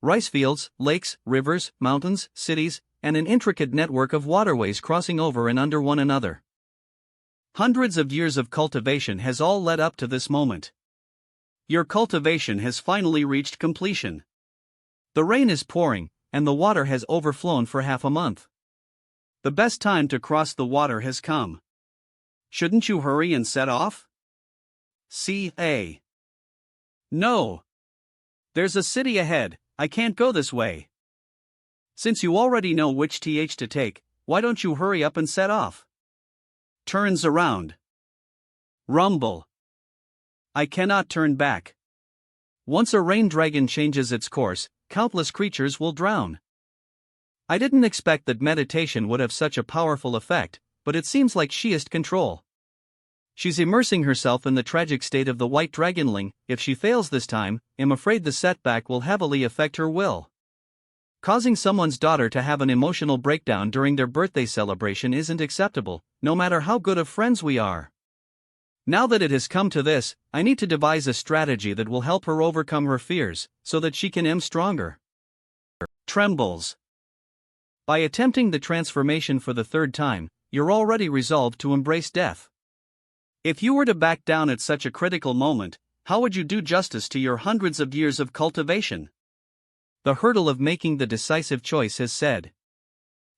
Rice fields, lakes, rivers, mountains, cities, and an intricate network of waterways crossing over and under one another. Hundreds of years of cultivation has all led up to this moment. Your cultivation has finally reached completion. The rain is pouring, and the water has overflown for half a month. The best time to cross the water has come. Shouldn't you hurry and set off? C.A. No. There's a city ahead, I can't go this way. Since you already know which TH to take, why don't you hurry up and set off? Turns around. Rumble. I cannot turn back. Once a rain dragon changes its course, countless creatures will drown. I didn't expect that meditation would have such a powerful effect, but it seems like sheist control. She's immersing herself in the tragic state of the white dragonling. If she fails this time, I'm afraid the setback will heavily affect her will. Causing someone's daughter to have an emotional breakdown during their birthday celebration isn't acceptable, no matter how good of friends we are. Now that it has come to this, I need to devise a strategy that will help her overcome her fears, so that she can am stronger. Trembles. By attempting the transformation for the third time, you're already resolved to embrace death. If you were to back down at such a critical moment, how would you do justice to your hundreds of years of cultivation? The hurdle of making the decisive choice has said.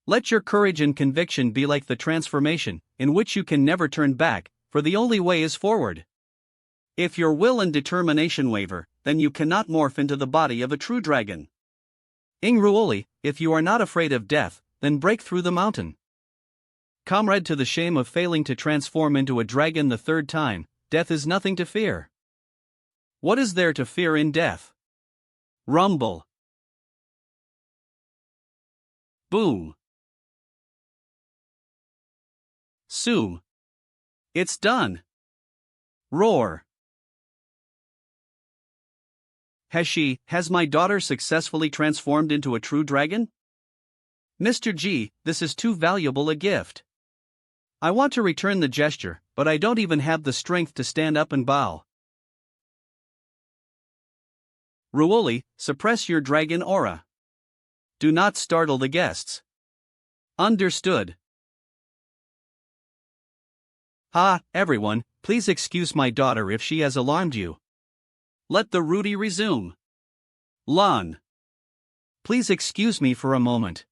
Let your courage and conviction be like the transformation, in which you can never turn back, for the only way is forward. If your will and determination waver, then you cannot morph into the body of a true dragon. Ingruoli, if you are not afraid of death, then break through the mountain. Comrade, to the shame of failing to transform into a dragon the third time, death is nothing to fear. What is there to fear in death? Rumble. Boom. Sue. It's done. Roar. Has my daughter successfully transformed into a true dragon? Mr. G, this is too valuable a gift. I want to return the gesture, but I don't even have the strength to stand up and bow. Ruoli, suppress your dragon aura. Do not startle the guests. Understood. Ah, everyone, please excuse my daughter if she has alarmed you. Let the Rudy resume. Lan. Please excuse me for a moment.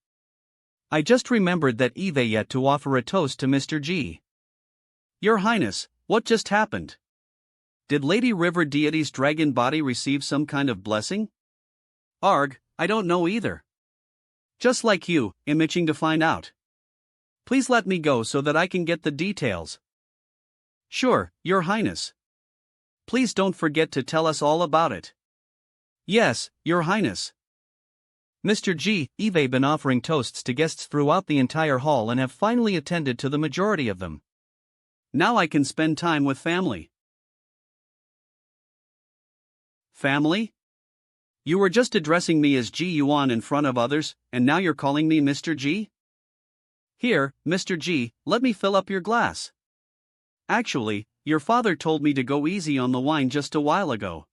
I just remembered that Eve yet to offer a toast to Mr. G. Your Highness, what just happened? Did Lady River Deity's dragon body receive some kind of blessing? Arg, I don't know either. Just like you, I'm itching to find out. Please let me go so that I can get the details. Sure, Your Highness. Please don't forget to tell us all about it. Yes, Your Highness. Mr. G. Eve been offering toasts to guests throughout the entire hall and have finally attended to the majority of them. Now I can spend time with family. Family? You were just addressing me as G Yuan in front of others, and now you're calling me Mr. G? Here, Mr. G, let me fill up your glass. Actually, your father told me to go easy on the wine just a while ago.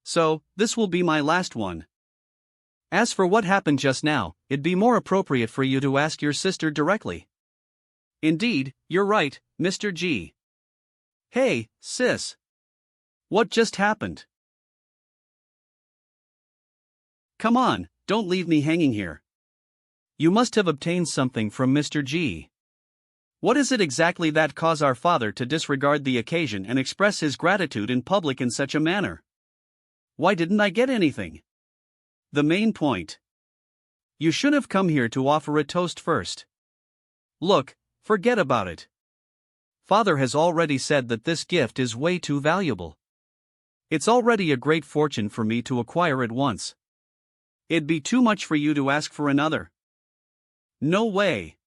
So, this will be my last one. As for what happened just now, it'd be more appropriate for you to ask your sister directly. Indeed, you're right, Mr. G. Hey, sis. What just happened? Come on, don't leave me hanging here. You must have obtained something from Mr. G. What is it exactly that caused our father to disregard the occasion and express his gratitude in public in such a manner? Why didn't I get anything? The main point. You should have come here to offer a toast first. Look, forget about it. Father has already said that this gift is way too valuable. It's already a great fortune for me to acquire it once. It'd be too much for you to ask for another. No way.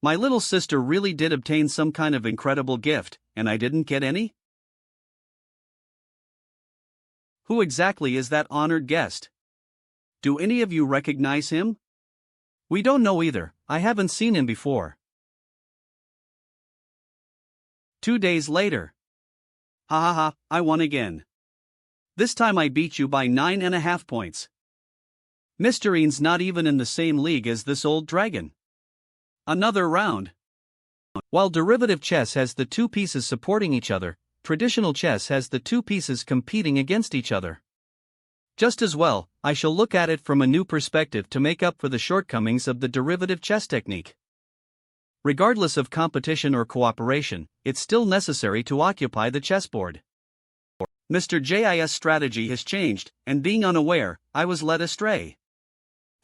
My little sister really did obtain some kind of incredible gift, and I didn't get any? Who exactly is that honored guest? Do any of you recognize him? We don't know either, I haven't seen him before. 2 days later. Ha ha ha, I won again. This time I beat you by 9.5 points. Mr. Ian's not even in the same league as this old dragon. Another round. While derivative chess has the two pieces supporting each other, traditional chess has the two pieces competing against each other. Just as well, I shall look at it from a new perspective to make up for the shortcomings of the derivative chess technique. Regardless of competition or cooperation, it's still necessary to occupy the chessboard. Mr. J's strategy has changed, and being unaware, I was led astray.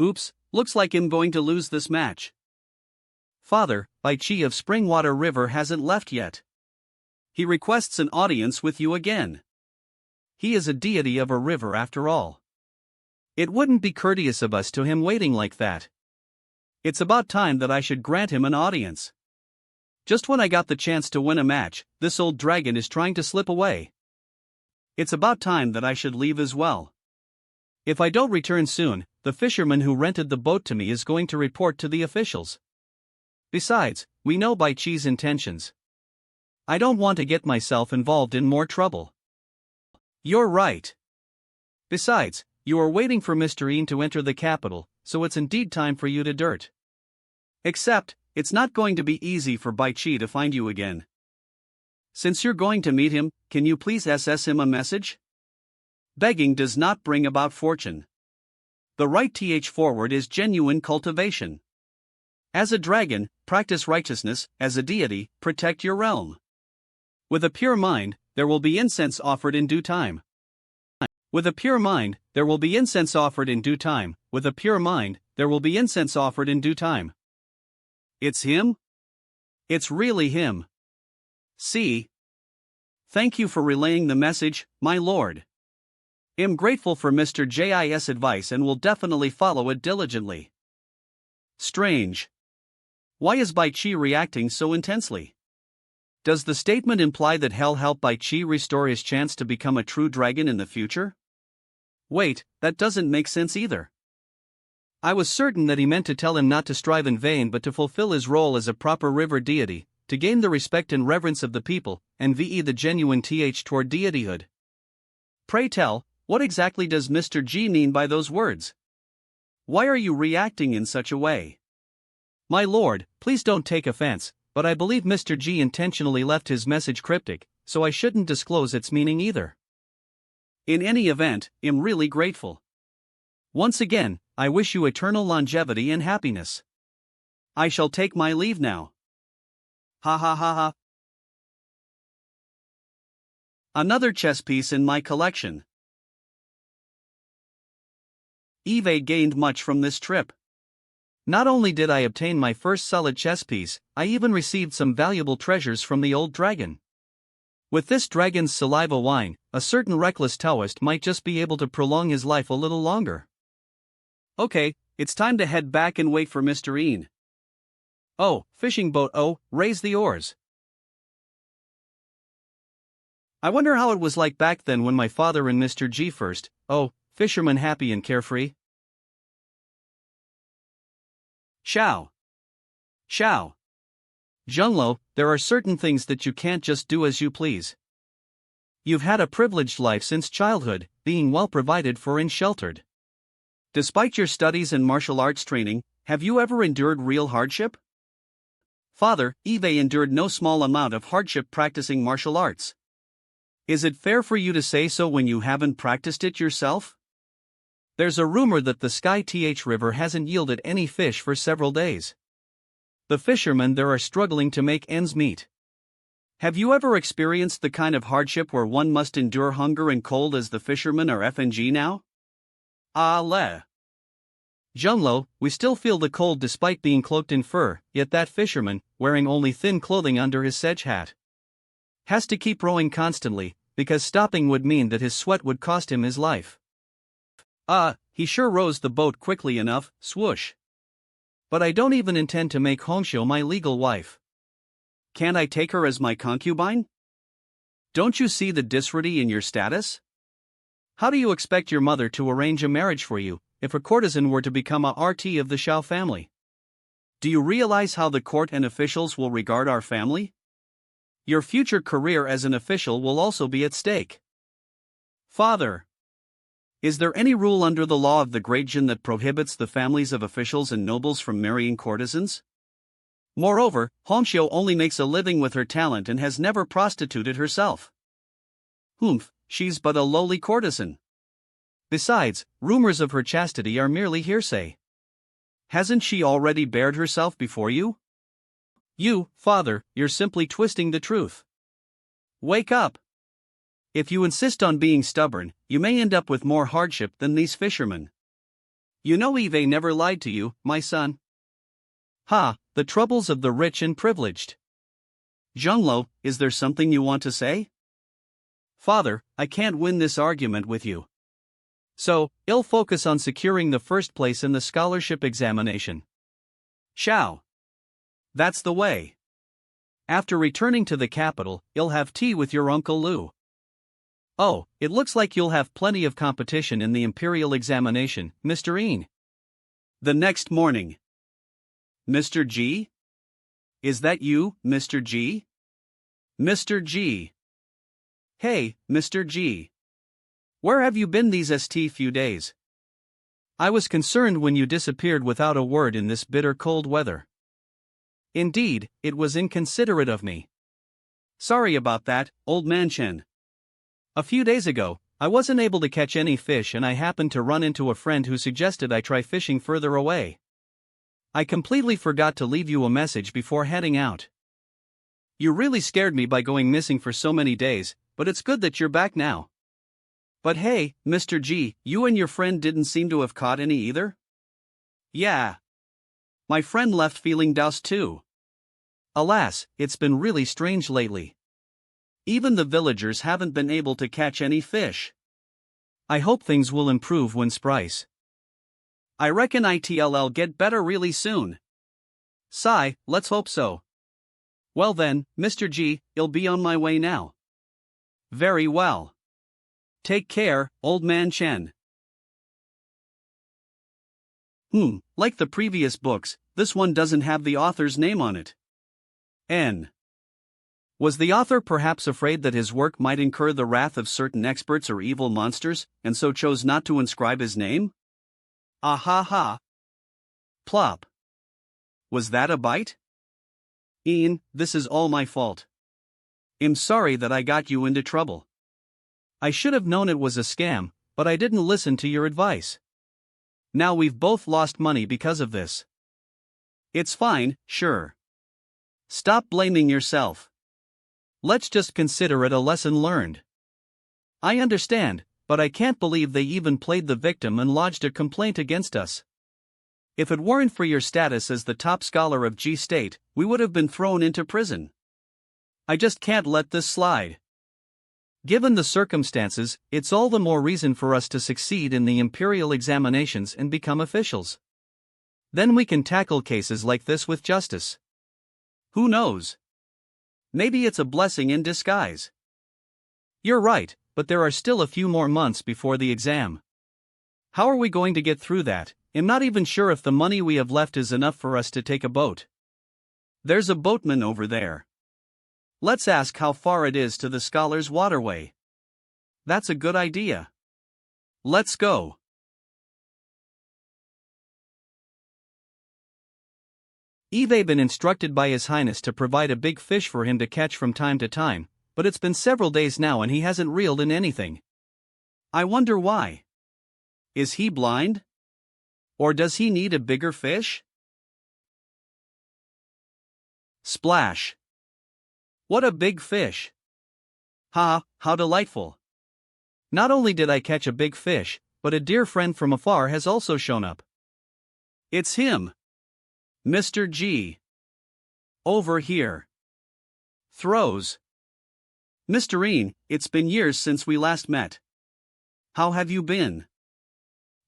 Oops, looks like I'm going to lose this match. Father, Bai Chi of Springwater River hasn't left yet. He requests an audience with you again. He is a deity of a river after all. It wouldn't be courteous of us to him waiting like that. It's about time that I should grant him an audience. Just when I got the chance to win a match, this old dragon is trying to slip away. It's about time that I should leave as well. If I don't return soon, the fisherman who rented the boat to me is going to report to the officials. Besides, we know Bai Chi's intentions. I don't want to get myself involved in more trouble. You're right. Besides, you are waiting for Mr. Ian to enter the capital, so it's indeed time for you to dirt. Except, it's not going to be easy for Bai Chi to find you again. Since you're going to meet him, can you please SS him a message? Begging does not bring about fortune. The right th forward is genuine cultivation. As a dragon, practice righteousness, as a deity, protect your realm. With a pure mind, there will be incense offered in due time. With a pure mind, there will be incense offered in due time. With a pure mind, there will be incense offered in due time. It's him? It's really him. See? Thank you for relaying the message, my lord. I'm grateful for Mr. J's advice and will definitely follow it diligently. Strange. Why is Bai Chi reacting so intensely? Does the statement imply that hell helped Bai Chi restore his chance to become a true dragon in the future? Wait, that doesn't make sense either. I was certain that he meant to tell him not to strive in vain but to fulfill his role as a proper river deity, to gain the respect and reverence of the people, and ve the genuine th toward deityhood. Pray tell, what exactly does Mr. G mean by those words? Why are you reacting in such a way? My lord, please don't take offense, but I believe Mr. G intentionally left his message cryptic, so I shouldn't disclose its meaning either. In any event, I'm really grateful. Once again, I wish you eternal longevity and happiness. I shall take my leave now. Ha ha ha ha. Another chess piece in my collection. Eve gained much from this trip. Not only did I obtain my first solid chess piece, I even received some valuable treasures from the old dragon. With this dragon's saliva wine, a certain reckless Taoist might just be able to prolong his life a little longer. Okay, it's time to head back and wait for Mr. Ian. Oh, fishing boat, oh, raise the oars. I wonder how it was like back then when my father and Mr. G first, fisherman happy and carefree. Xiao. Xiao. Junlo, there are certain things that you can't just do as you please. You've had a privileged life since childhood, being well provided for and sheltered. Despite your studies and martial arts training, have you ever endured real hardship? Father, Eve endured no small amount of hardship practicing martial arts. Is it fair for you to say so when you haven't practiced it yourself? There's a rumor that the Sky River hasn't yielded any fish for several days. The fishermen there are struggling to make ends meet. Have you ever experienced the kind of hardship where one must endure hunger and cold as the fishermen are FNG now? Le. Junlo, we still feel the cold despite being cloaked in fur, yet that fisherman, wearing only thin clothing under his sedge hat, has to keep rowing constantly, because stopping would mean that his sweat would cost him his life. He sure rows the boat quickly enough, swoosh. But I don't even intend to make Hongxiu my legal wife. Can't I take her as my concubine? Don't you see the disparity in your status? How do you expect your mother to arrange a marriage for you, if a courtesan were to become a RT of the Xiao family? Do you realize how the court and officials will regard our family? Your future career as an official will also be at stake. Father, is there any rule under the law of the Great Jin that prohibits the families of officials and nobles from marrying courtesans? Moreover, Hongxiu only makes a living with her talent and has never prostituted herself. She's but a lowly courtesan. Besides, rumors of her chastity are merely hearsay. Hasn't she already bared herself before you? You, father, you're simply twisting the truth. Wake up! If you insist on being stubborn, you may end up with more hardship than these fishermen. You know Eve never lied to you, my son. The troubles of the rich and privileged. Junlo, is there something you want to say? Father, I can't win this argument with you. So, I'll focus on securing the first place in the scholarship examination. Xiao. That's the way. After returning to the capital, I'll have tea with your Uncle Lu. Oh, it looks like you'll have plenty of competition in the imperial examination, Mr. Ian. The next morning. Mr. G? Is that you, Mr. G? Mr. G. Hey, Mr. G. Where have you been these few days? I was concerned when you disappeared without a word in this bitter cold weather. Indeed, it was inconsiderate of me. Sorry about that, old man Chen. A few days ago, I wasn't able to catch any fish and I happened to run into a friend who suggested I try fishing further away. I completely forgot to leave you a message before heading out. You really scared me by going missing for so many days, but it's good that you're back now. But hey, Mr. G, you and your friend didn't seem to have caught any either? Yeah. My friend left feeling doused too. Alas, it's been really strange lately. Even the villagers haven't been able to catch any fish. I hope things will improve when Sprice. I reckon it'll get better really soon. Sigh, let's hope so. Well then, Mr. G, I'll be on my way now. Very well. Take care, old man Chen. Like the previous books, this one doesn't have the author's name on it. N. Was the author perhaps afraid that his work might incur the wrath of certain experts or evil monsters, and so chose not to inscribe his name? Ah ha ha. Plop. Was that a bite? Ian, this is all my fault. I'm sorry that I got you into trouble. I should have known it was a scam, but I didn't listen to your advice. Now we've both lost money because of this. It's fine, sure. Stop blaming yourself. Let's just consider it a lesson learned. I understand, but I can't believe they even played the victim and lodged a complaint against us. If it weren't for your status as the top scholar of G State, we would have been thrown into prison. I just can't let this slide. Given the circumstances, it's all the more reason for us to succeed in the imperial examinations and become officials. Then we can tackle cases like this with justice. Who knows? Maybe it's a blessing in disguise. You're right, but there are still a few more months before the exam. How are we going to get through that? I'm not even sure if the money we have left is enough for us to take a boat. There's a boatman over there. Let's ask how far it is to the Scholar's Waterway. That's a good idea. Let's go. I've been instructed by His Highness to provide a big fish for him to catch from time to time, but it's been several days now and he hasn't reeled in anything. I wonder why. Is he blind? Or does he need a bigger fish? Splash. What a big fish. Ha, how delightful. Not only did I catch a big fish, but a dear friend from afar has also shown up. It's him. Mr. G. Over here. Throws. Mr. Ian, it's been years since we last met. How have you been?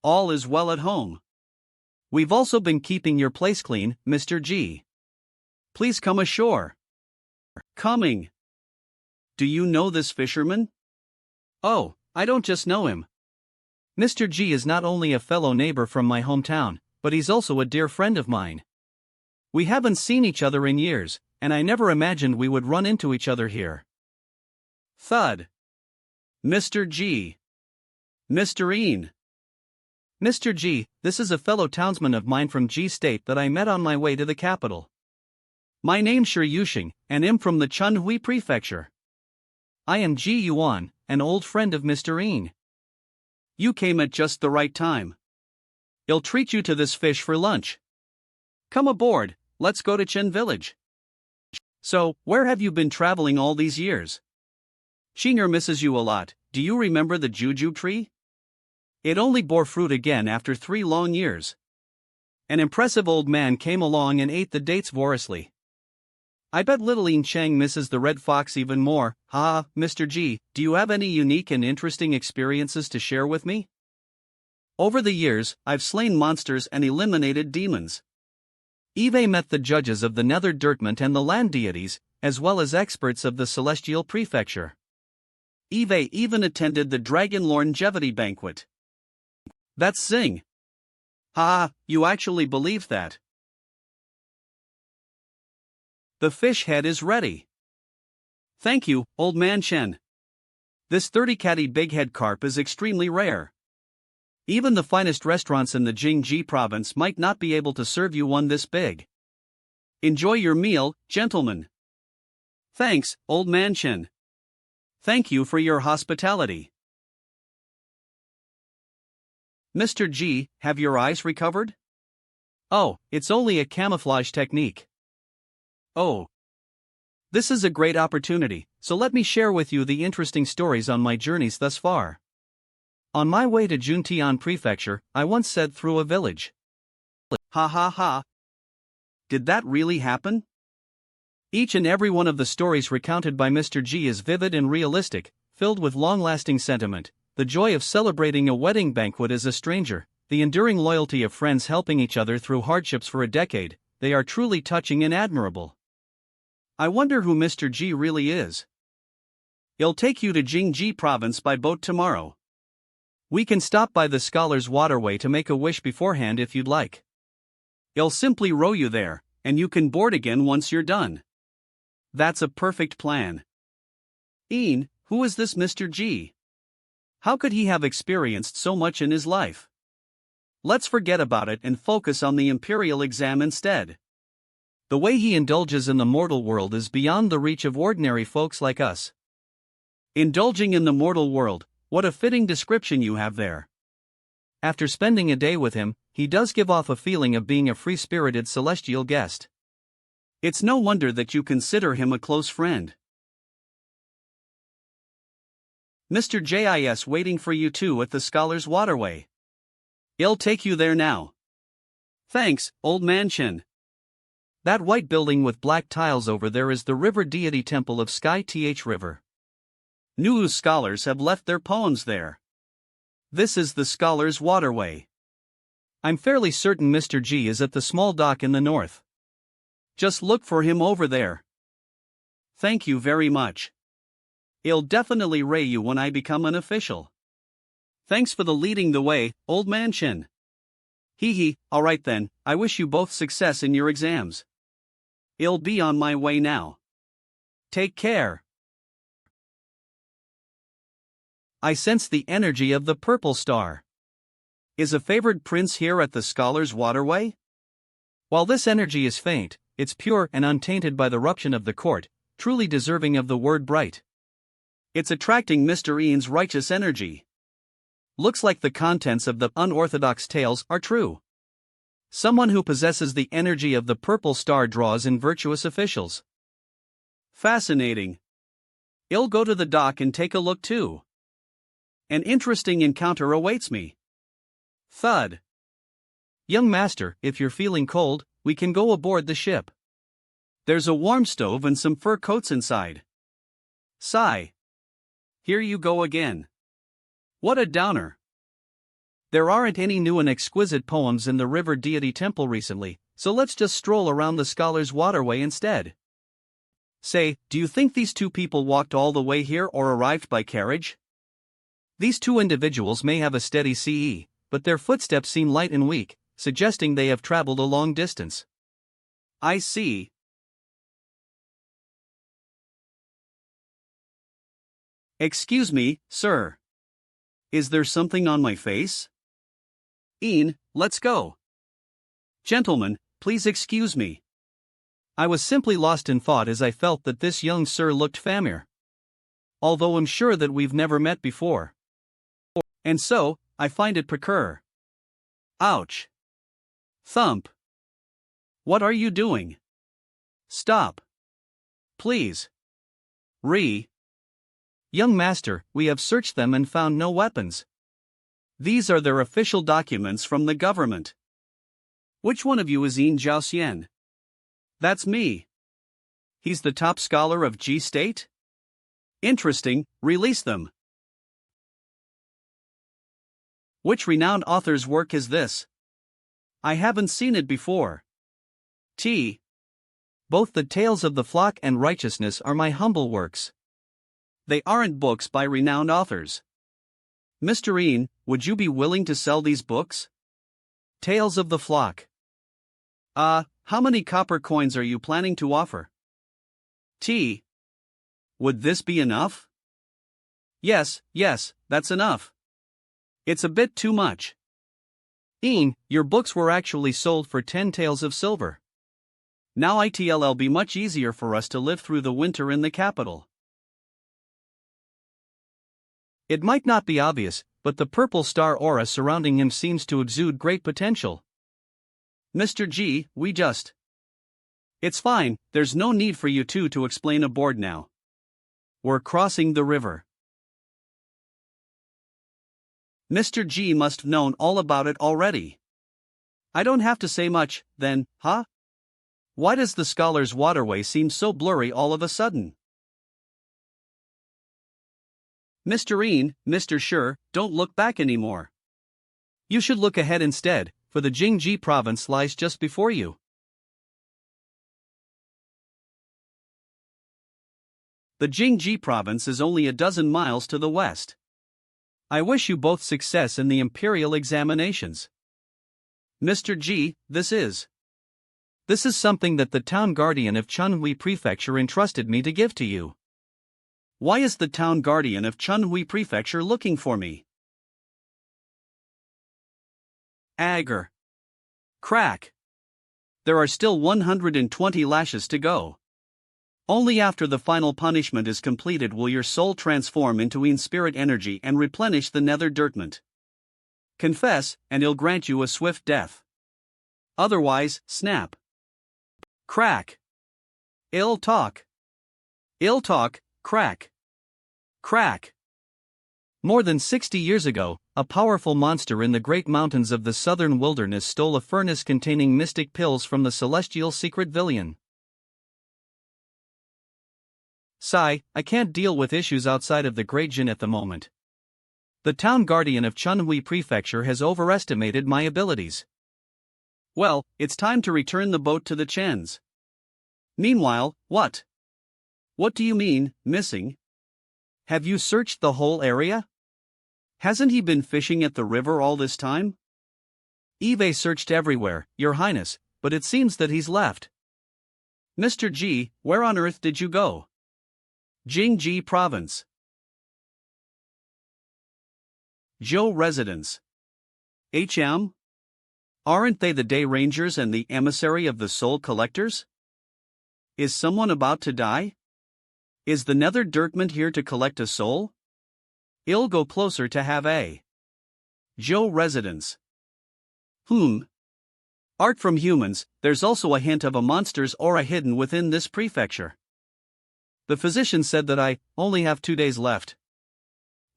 All is well at home. We've also been keeping your place clean, Mr. G. Please come ashore. Coming. Do you know this fisherman? Oh, I don't just know him. Mr. G is not only a fellow neighbor from my hometown, but he's also a dear friend of mine. We haven't seen each other in years, and I never imagined we would run into each other here. Thud. Mr. G. Mr. Ian. Mr. G, this is a fellow townsman of mine from G State that I met on my way to the capital. My name's Yushing, and I'm from the Chunhui Prefecture. I am G Yuan, an old friend of Mr. Ian. You came at just the right time. I'll treat you to this fish for lunch. Come aboard, let's go to Chen Village. So, where have you been traveling all these years? Shinur misses you a lot. Do you remember the juju tree? It only bore fruit again after 3 long years. An impressive old man came along and ate the dates voraciously. I bet little Ian Chang misses the red fox even more. Ha, Mr. G, do you have any unique and interesting experiences to share with me? Over the years, I've slain monsters and eliminated demons. I've met the judges of the Nether Dirtment and the land deities, as well as experts of the Celestial Prefecture. I've even attended the Dragon Longevity Banquet. That's zing. Ha, you actually believe that? The fish head is ready. Thank you, old man Chen. This 30-catty bighead carp is extremely rare. Even the finest restaurants in the Jingji province might not be able to serve you one this big. Enjoy your meal, gentlemen. Thanks, old man Chen. Thank you for your hospitality. Mr. G, have your eyes recovered? Oh, it's only a camouflage technique. Oh. This is a great opportunity, so let me share with you the interesting stories on my journeys thus far. On my way to Juntian Prefecture, I once said through a village. Ha ha ha. Did that really happen? Each and every one of the stories recounted by Mr. G is vivid and realistic, filled with long-lasting sentiment, the joy of celebrating a wedding banquet as a stranger, the enduring loyalty of friends helping each other through hardships for a decade. They are truly touching and admirable. I wonder who Mr. G really is. I'll take you to Jingji province by boat tomorrow. We can stop by the Scholar's Waterway to make a wish beforehand if you'd like. I'll simply row you there, and you can board again once you're done. That's a perfect plan. Ian, who is this Mr. G? How could he have experienced so much in his life? Let's forget about it and focus on the imperial exam instead. The way he indulges in the mortal world is beyond the reach of ordinary folks like us. Indulging in the mortal world, what a fitting description you have there. After spending a day with him, he does give off a feeling of being a free-spirited celestial guest. It's no wonder that you consider him a close friend. Mr. Jis waiting for you too at the Scholar's Waterway. I'll take you there now. Thanks, old mansion. That white building with black tiles over there is the river deity temple of Sky Th River. New scholars have left their poems there. This is the Scholar's Waterway. I'm fairly certain Mr. G is at the small dock in the north. Just look for him over there. Thank you very much. I'll definitely ray you when I become an official. Thanks for the leading the way, old mansion. Hee hee, alright then, I wish you both success in your exams. I'll be on my way now. Take care. I sense the energy of the purple star. Is a favored prince here at the Scholar's Waterway? While this energy is faint, it's pure and untainted by the corruption of the court, truly deserving of the word bright. It's attracting Mr. Ian's righteous energy. Looks like the contents of the unorthodox tales are true. Someone who possesses the energy of the purple star draws in virtuous officials. Fascinating. I'll go to the dock and take a look too. An interesting encounter awaits me. Thud. Young master, if you're feeling cold, we can go aboard the ship. There's a warm stove and some fur coats inside. Sigh. Here you go again. What a downer. There aren't any new and exquisite poems in the river deity temple recently, so let's just stroll around the Scholar's Waterway instead. Say, do you think these two people walked all the way here or arrived by carriage? These two individuals may have a steady CE, but their footsteps seem light and weak, suggesting they have traveled a long distance. I see. Excuse me, sir. Is there something on my face? Ian, let's go. Gentlemen, please excuse me. I was simply lost in thought as I felt that this young sir looked familiar. Although I'm sure that we've never met before. And so, I find it precur. Ouch. Thump. What are you doing? Stop. Please. Young master, we have searched them and found no weapons. These are their official documents from the government. Which one of you is Ian Jiaoxian? That's me. He's the top scholar of G State? Interesting, release them. Which renowned author's work is this? I haven't seen it before. Both the Tales of the Flock and Righteousness are my humble works. They aren't books by renowned authors. Mr. Ian, would you be willing to sell these books? Tales of the Flock. How many copper coins are you planning to offer? Would this be enough? Yes, that's enough. It's a bit too much. Ian, your books were actually sold for 10 taels of silver. Now it'll be much easier for us to live through the winter in the capital. It might not be obvious, but the purple star aura surrounding him seems to exude great potential. Mr. G, It's fine, there's no need for you two to explain aboard now. We're crossing the river. Mr. G must have known all about it already. I don't have to say much, then, huh? Why does the Scholar's Waterway seem so blurry all of a sudden? Mr. Ian, Mr. Sure, don't look back anymore. You should look ahead instead, for the Jingji province lies just before you. The Jingji province is only a dozen miles to the west. I wish you both success in the imperial examinations. Mr. G, this is something that the town guardian of Chunhui Prefecture entrusted me to give to you. Why is the town guardian of Chunhui Prefecture looking for me? Agar. Crack. There are still 120 lashes to go. Only after the final punishment is completed will your soul transform into in-spirit energy and replenish the nether dirtment. Confess, and he'll grant you a swift death. Otherwise, snap. Crack. Ill talk. Ill talk, crack. Crack. More than 60 years ago, a powerful monster in the great mountains of the southern wilderness stole a furnace containing mystic pills from the celestial secret Villian. Sigh, I can't deal with issues outside of the Great Jin at the moment. The town guardian of Chunhui Prefecture has overestimated my abilities. Well, it's time to return the boat to the Chens. Meanwhile, what? What do you mean, missing? Have you searched the whole area? Hasn't he been fishing at the river all this time? Eve searched everywhere, Your Highness, but it seems that he's left. Mr. G, where on earth did you go? Jingji Province. Zhou Residence. HM? Aren't they the day rangers and the emissary of the soul collectors? Is someone about to die? Is the nether dirtment here to collect a soul? I'll go closer to have a Zhou residence. Art from humans, there's also a hint of a monster's aura hidden within this prefecture. The physician said that I only have 2 days left.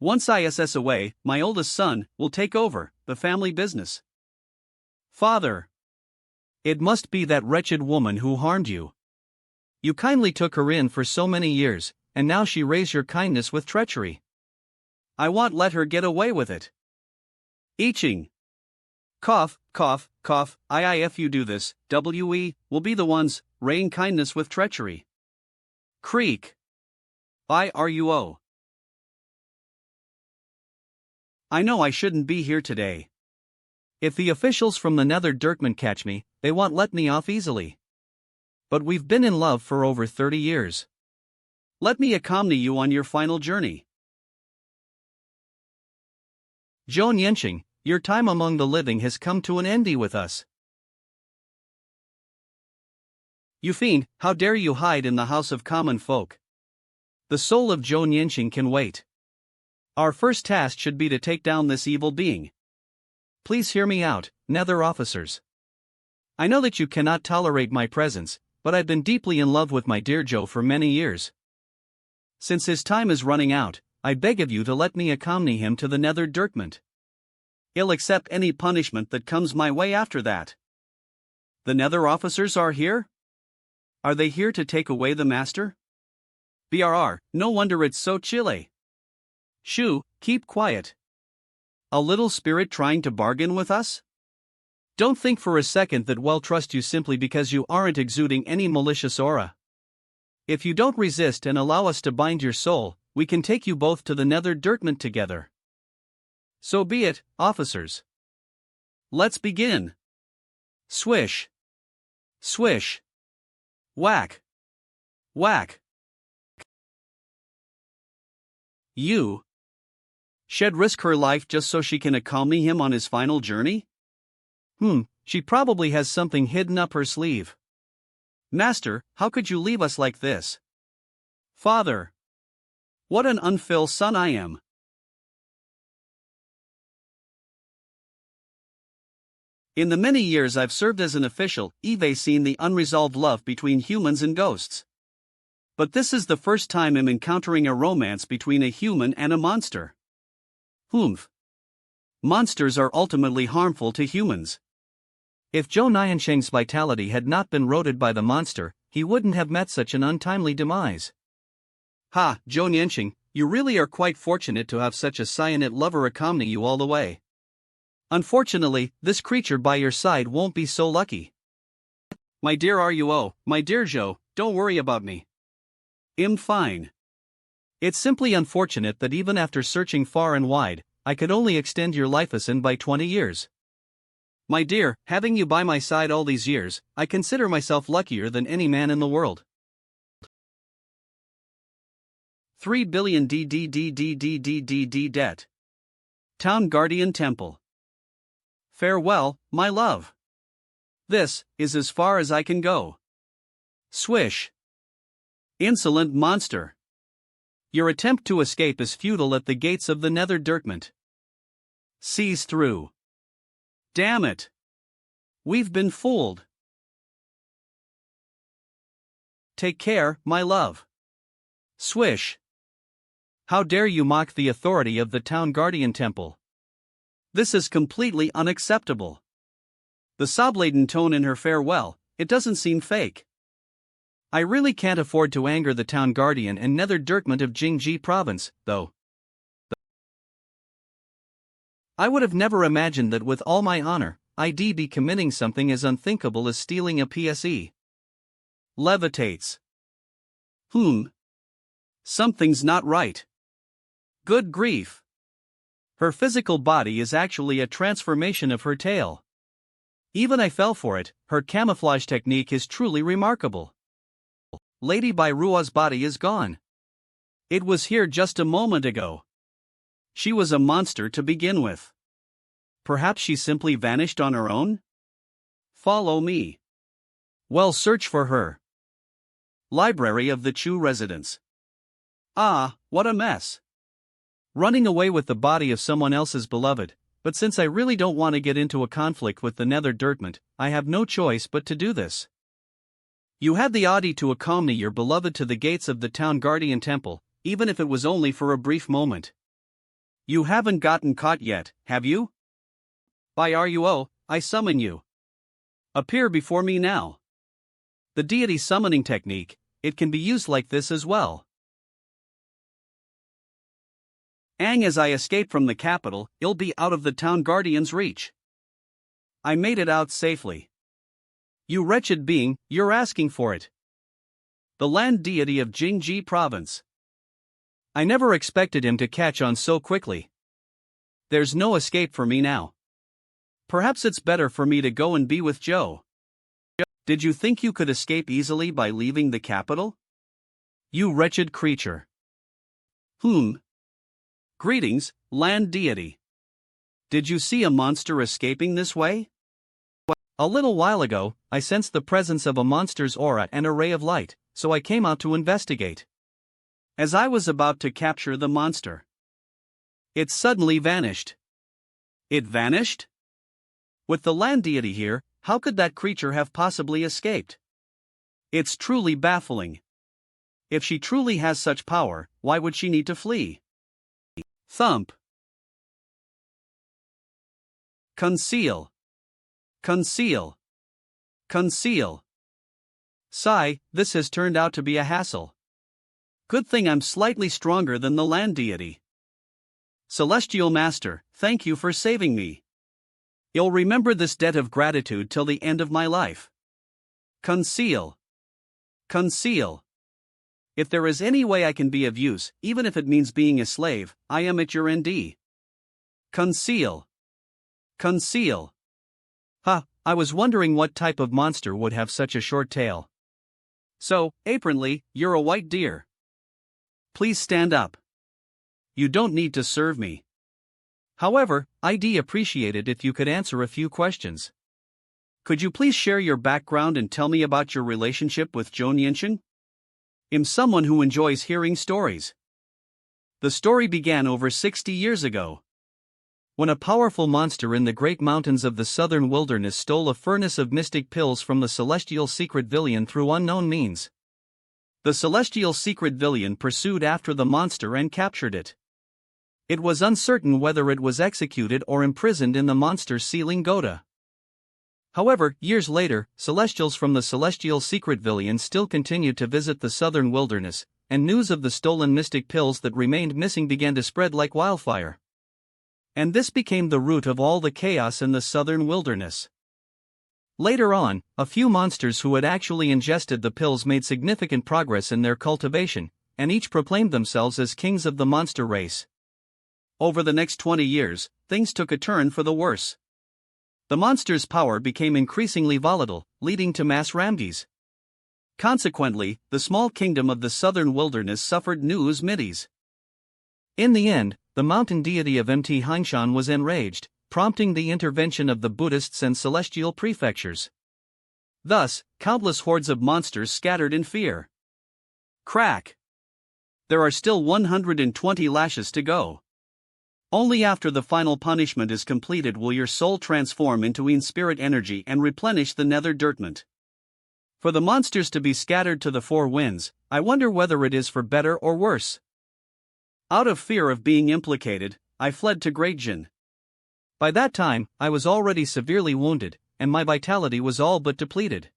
Once I assess away, my oldest son will take over the family business. Father. It must be that wretched woman who harmed you. You kindly took her in for so many years, and now she raised your kindness with treachery. I won't let her get away with it. Iching. Cough, cough, cough, if you do this, we will be the ones rain kindness with treachery. Creak. IRUO. I know I shouldn't be here today. If the officials from the nether dirtment catch me, they won't let me off easily. But we've been in love for over 30 years. Let me accompany you on your final journey. Zhou Nianxing, your time among the living has come to an end with us. You fiend, how dare you hide in the house of common folk? The soul of Zhou Nianxing can wait. Our first task should be to take down this evil being. Please hear me out, nether officers. I know that you cannot tolerate my presence, but I've been deeply in love with my dear Zhou for many years. Since his time is running out, I beg of you to let me accompany him to the nether dirtment. I'll accept any punishment that comes my way after that. The nether officers are here? Are they here to take away the master? BRR, no wonder it's so chilly. Shoo, keep quiet. A little spirit trying to bargain with us? Don't think for a second that we'll trust you simply because you aren't exuding any malicious aura. If you don't resist and allow us to bind your soul, we can take you both to the nether dirtment together. So be it, officers. Let's begin. Swish. Swish. Whack. Whack. You. She'd risk her life just so she can accompany him on his final journey? She probably has something hidden up her sleeve. Master, how could you leave us like this? Father. What an unfilial son I am. In the many years I've served as an official, I've seen the unresolved love between humans and ghosts. But this is the first time I'm encountering a romance between a human and a monster. Monsters are ultimately harmful to humans. If Zhou Nianxing's vitality had not been eroded by the monster, he wouldn't have met such an untimely demise. Ha, Zhou Nianxing, you really are quite fortunate to have such a cyanate lover accompany you all the way. Unfortunately, this creature by your side won't be so lucky. My dear RUO, my dear Zhou, don't worry about me. I'm fine. It's simply unfortunate that even after searching far and wide, I could only extend your lifespan by 20 years. My dear, having you by my side all these years, I consider myself luckier than any man in the world. 3 billion DDDDDDDD debt. Town Guardian Temple. Farewell, my love. This is as far as I can go. Swish. Insolent monster. Your attempt to escape is futile at the gates of the nether dirkment. Seize through. Damn it. We've been fooled. Take care, my love. Swish. How dare you mock the authority of the town guardian temple? This is completely unacceptable. The sob-laden tone in her farewell, it doesn't seem fake. I really can't afford to anger the town guardian and nether dirkment of Jingji province, though. I would have never imagined that with all my honor, I'd be committing something as unthinkable as stealing a PSE. Levitates. Something's not right. Good grief. Her physical body is actually a transformation of her tail. Even I fell for it, her camouflage technique is truly remarkable. Lady Bairua's body is gone. It was here just a moment ago. She was a monster to begin with. Perhaps she simply vanished on her own? Follow me. Well, search for her. Library of the Chu residence. Ah, what a mess. Running away with the body of someone else's beloved, but since I really don't want to get into a conflict with the nether dirtment, I have no choice but to do this. You had the audacity to accompany your beloved to the gates of the town guardian temple, even if it was only for a brief moment. You haven't gotten caught yet, have you? By Ruo, I summon you. Appear before me now. The deity summoning technique, it can be used like this as well. As I escape from the capital, you'll be out of the town guardian's reach. I made it out safely. You wretched being, you're asking for it. The land deity of Jingji province. I never expected him to catch on so quickly. There's no escape for me now. Perhaps it's better for me to go and be with Joe. Did you think you could escape easily by leaving the capital? You wretched creature. Greetings, land deity. Did you see a monster escaping this way? A little while ago, I sensed the presence of a monster's aura and a ray of light, so I came out to investigate. As I was about to capture the monster, it suddenly vanished. It vanished? With the land deity here, how could that creature have possibly escaped? It's truly baffling. If she truly has such power, why would she need to flee? Thump. Conceal. Conceal. Conceal. Sigh, this has turned out to be a hassle. Good thing I'm slightly stronger than the land deity. Celestial Master, thank you for saving me. You'll remember this debt of gratitude till the end of my life. Conceal. Conceal. If there is any way I can be of use, even if it means being a slave, I am at your ND. Conceal. Conceal. I was wondering what type of monster would have such a short tail. So, apparently, you're a white deer. Please stand up. You don't need to serve me. However, I'd appreciate it if you could answer a few questions. Could you please share your background and tell me about your relationship with Joan Yinshin? I'm someone who enjoys hearing stories. The story began over 60 years ago, when a powerful monster in the great mountains of the southern wilderness stole a furnace of mystic pills from the celestial secret villain through unknown means. The celestial secret villain pursued after the monster and captured it. It was uncertain whether it was executed or imprisoned in the monster's sealing Goda. However, years later, celestials from the celestial secret villain still continued to visit the southern wilderness, and news of the stolen mystic pills that remained missing began to spread like wildfire. And this became the root of all the chaos in the southern wilderness. Later on, a few monsters who had actually ingested the pills made significant progress in their cultivation, and each proclaimed themselves as kings of the monster race. Over the next 20 years, things took a turn for the worse. The monster's power became increasingly volatile, leading to mass ramges. Consequently, the small kingdom of the southern wilderness suffered news middies. In the end, the mountain deity of Mt Hainshan was enraged, prompting the intervention of the Buddhists and celestial prefectures. Thus, countless hordes of monsters scattered in fear. Crack! There are still 120 lashes to go. Only after the final punishment is completed will your soul transform into in-spirit energy and replenish the nether dirtment. For the monsters to be scattered to the four winds, I wonder whether it is for better or worse. Out of fear of being implicated, I fled to Greatjin. By that time, I was already severely wounded, and my vitality was all but depleted.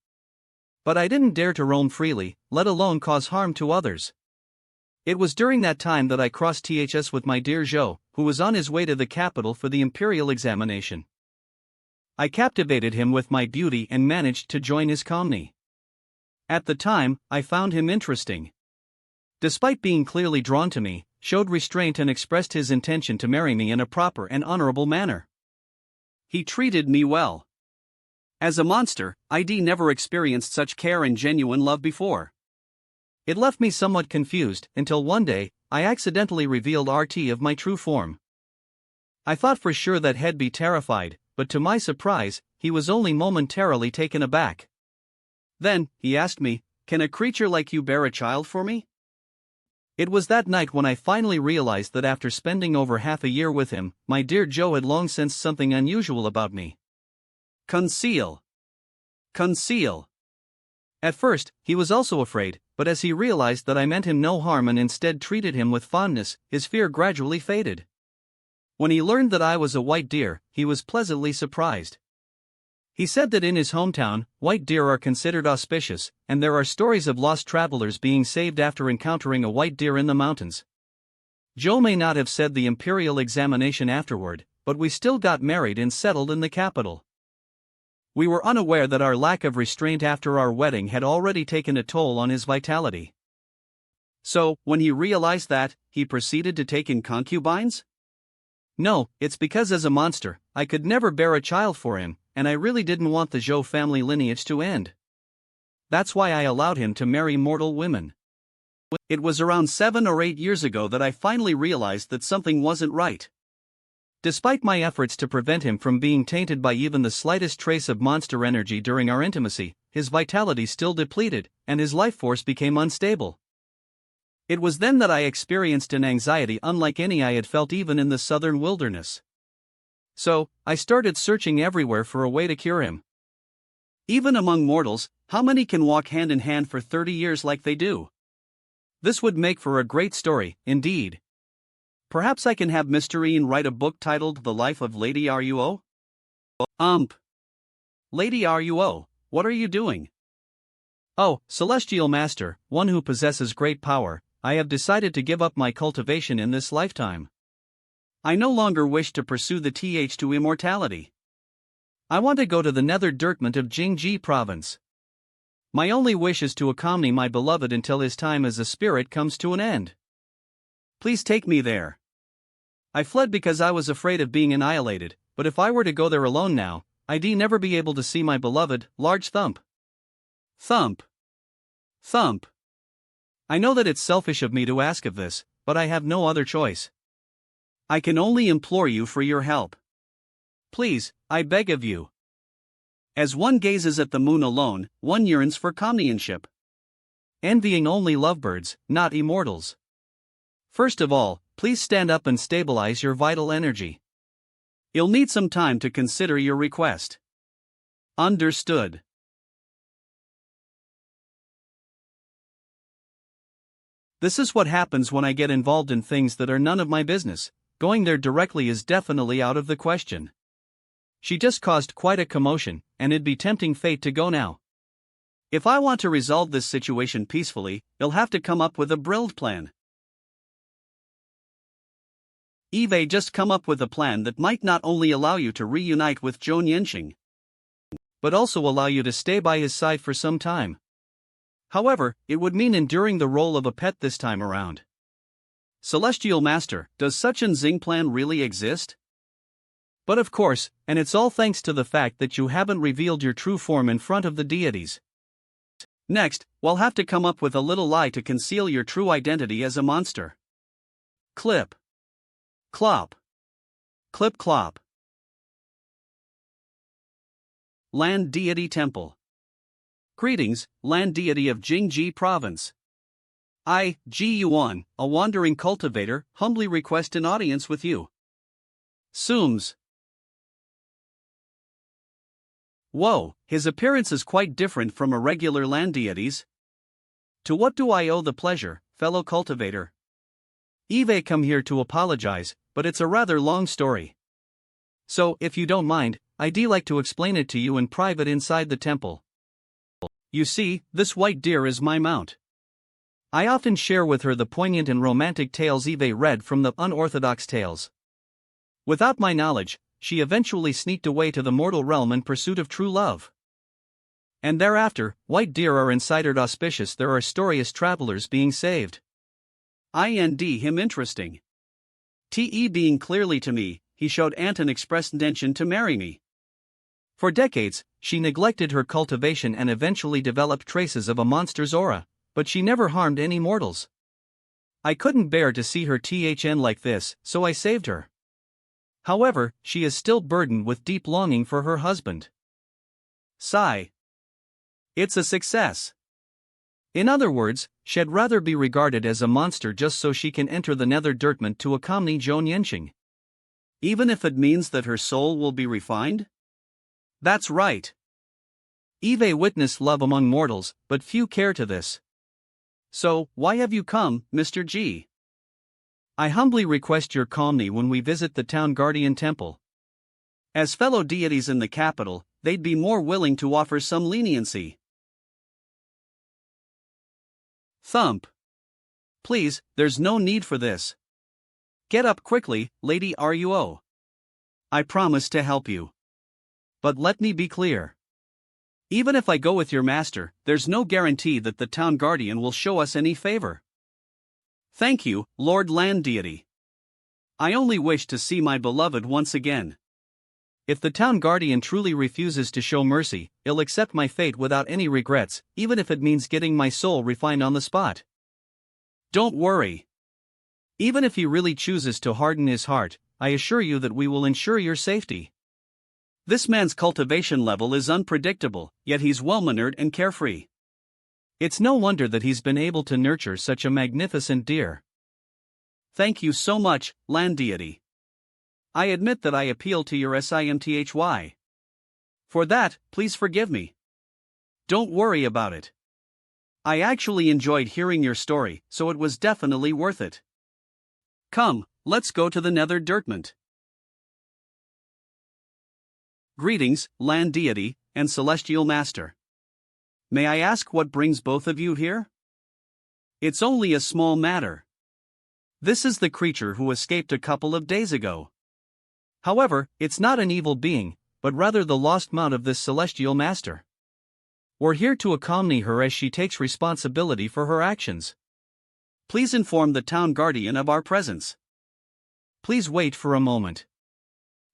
But I didn't dare to roam freely, let alone cause harm to others. It was during that time that I crossed Ths with my dear Zhou, who was on his way to the capital for the imperial examination. I captivated him with my beauty and managed to join his company. At the time, I found him interesting. Despite being clearly drawn to me, showed restraint and expressed his intention to marry me in a proper and honorable manner. He treated me well. As a monster, ID never experienced such care and genuine love before. It left me somewhat confused until one day, I accidentally revealed RT of my true form. I thought for sure that he'd be terrified, but to my surprise, he was only momentarily taken aback. Then, he asked me, "Can a creature like you bear a child for me?" It was that night when I finally realized that after spending over half a year with him, my dear Zhou had long sensed something unusual about me. Conceal. Conceal. At first, he was also afraid, but as he realized that I meant him no harm and instead treated him with fondness, his fear gradually faded. When he learned that I was a white deer, he was pleasantly surprised. He said that in his hometown, white deer are considered auspicious, and there are stories of lost travelers being saved after encountering a white deer in the mountains. Zhou may not have said the imperial examination afterward, but we still got married and settled in the capital. We were unaware that our lack of restraint after our wedding had already taken a toll on his vitality. So, when he realized that, he proceeded to take in concubines? No, it's because as a monster, I could never bear a child for him, and I really didn't want the Zhou family lineage to end. That's why I allowed him to marry mortal women. It was around 7 or 8 years ago that I finally realized that something wasn't right. Despite my efforts to prevent him from being tainted by even the slightest trace of monster energy during our intimacy, his vitality still depleted, and his life force became unstable. It was then that I experienced an anxiety unlike any I had felt even in the southern wilderness. So, I started searching everywhere for a way to cure him. Even among mortals, how many can walk hand in hand for 30 years like they do? This would make for a great story, indeed. Perhaps I can have Mr. Ian write a book titled The Life of Lady Ruo? Lady Ruo, what are you doing? Oh, Celestial Master, one who possesses great power, I have decided to give up my cultivation in this lifetime. I no longer wish to pursue the th to immortality. I want to go to the nether dirtment of Jingji province. My only wish is to accompany my beloved until his time as a spirit comes to an end. Please take me there. I fled because I was afraid of being annihilated, but if I were to go there alone now, I'd never be able to see my beloved. Large thump. Thump. Thump. I know that it's selfish of me to ask of this, but I have no other choice. I can only implore you for your help. Please, I beg of you. As one gazes at the moon alone, one yearns for companionship. Envying only lovebirds, not immortals. First of all, please stand up and stabilize your vital energy. You'll need some time to consider your request. Understood. This is what happens when I get involved in things that are none of my business. Going there directly is definitely out of the question. She just caused quite a commotion, and it'd be tempting fate to go now. If I want to resolve this situation peacefully, you'll have to come up with a brilliant plan. Eve just come up with a plan that might not only allow you to reunite with Zhou Yanqing, but also allow you to stay by his side for some time. However, it would mean enduring the role of a pet this time around. Celestial Master, does such an Xing plan really exist? But of course, and it's all thanks to the fact that you haven't revealed your true form in front of the deities. Next, we'll have to come up with a little lie to conceal your true identity as a monster. Clip. Clop. Clip clop. Land Deity Temple. Greetings, land deity of Jingji province. I, Yuan, a wandering cultivator, humbly request an audience with you. Sooms. Whoa, his appearance is quite different from a regular land deity's. To what do I owe the pleasure, fellow cultivator? Eve come here to apologize, but it's a rather long story. So, if you don't mind, I'd like to explain it to you in private inside the temple. You see, this white deer is my mount. I often share with her the poignant and romantic tales Eve read from the unorthodox tales. Without my knowledge, she eventually sneaked away to the mortal realm in pursuit of true love. And thereafter, white deer are insidered auspicious. There are storious travelers being saved. Him interesting. Te being clearly to me, he showed Anton expressed intention to marry me. For decades, she neglected her cultivation and eventually developed traces of a monster's aura, but she never harmed any mortals. I couldn't bear to see her THN like this, so I saved her. However, she is still burdened with deep longing for her husband. Sigh. It's a success. In other words, she'd rather be regarded as a monster just so she can enter the nether dirtment to accompany Zhou Yanqing. Even if it means that her soul will be refined? That's right. Eve witnessed love among mortals, but few care to this. So, why have you come, Mr. G? I humbly request your calmny when we visit the town guardian temple. As fellow deities in the capital, they'd be more willing to offer some leniency. Thump. Please, there's no need for this. Get up quickly, Lady Ruo. I promise to help you. But let me be clear. Even if I go with your master, there's no guarantee that the town guardian will show us any favor. Thank you, Lord Land Deity. I only wish to see my beloved once again. If the town guardian truly refuses to show mercy, he'll accept my fate without any regrets, even if it means getting my soul refined on the spot. Don't worry. Even if he really chooses to harden his heart, I assure you that we will ensure your safety. This man's cultivation level is unpredictable, yet he's well-mannered and carefree. It's no wonder that he's been able to nurture such a magnificent deer. Thank you so much, Land Deity. I admit that I appeal to your simthy. For that, please forgive me. Don't worry about it. I actually enjoyed hearing your story, so it was definitely worth it. Come, let's go to the nether dirtment. Greetings, Land Deity, and Celestial Master. May I ask what brings both of you here? It's only a small matter. This is the creature who escaped a couple of days ago. However, it's not an evil being, but rather the lost mount of this Celestial Master. We're here to accompany her as she takes responsibility for her actions. Please inform the town guardian of our presence. Please wait for a moment.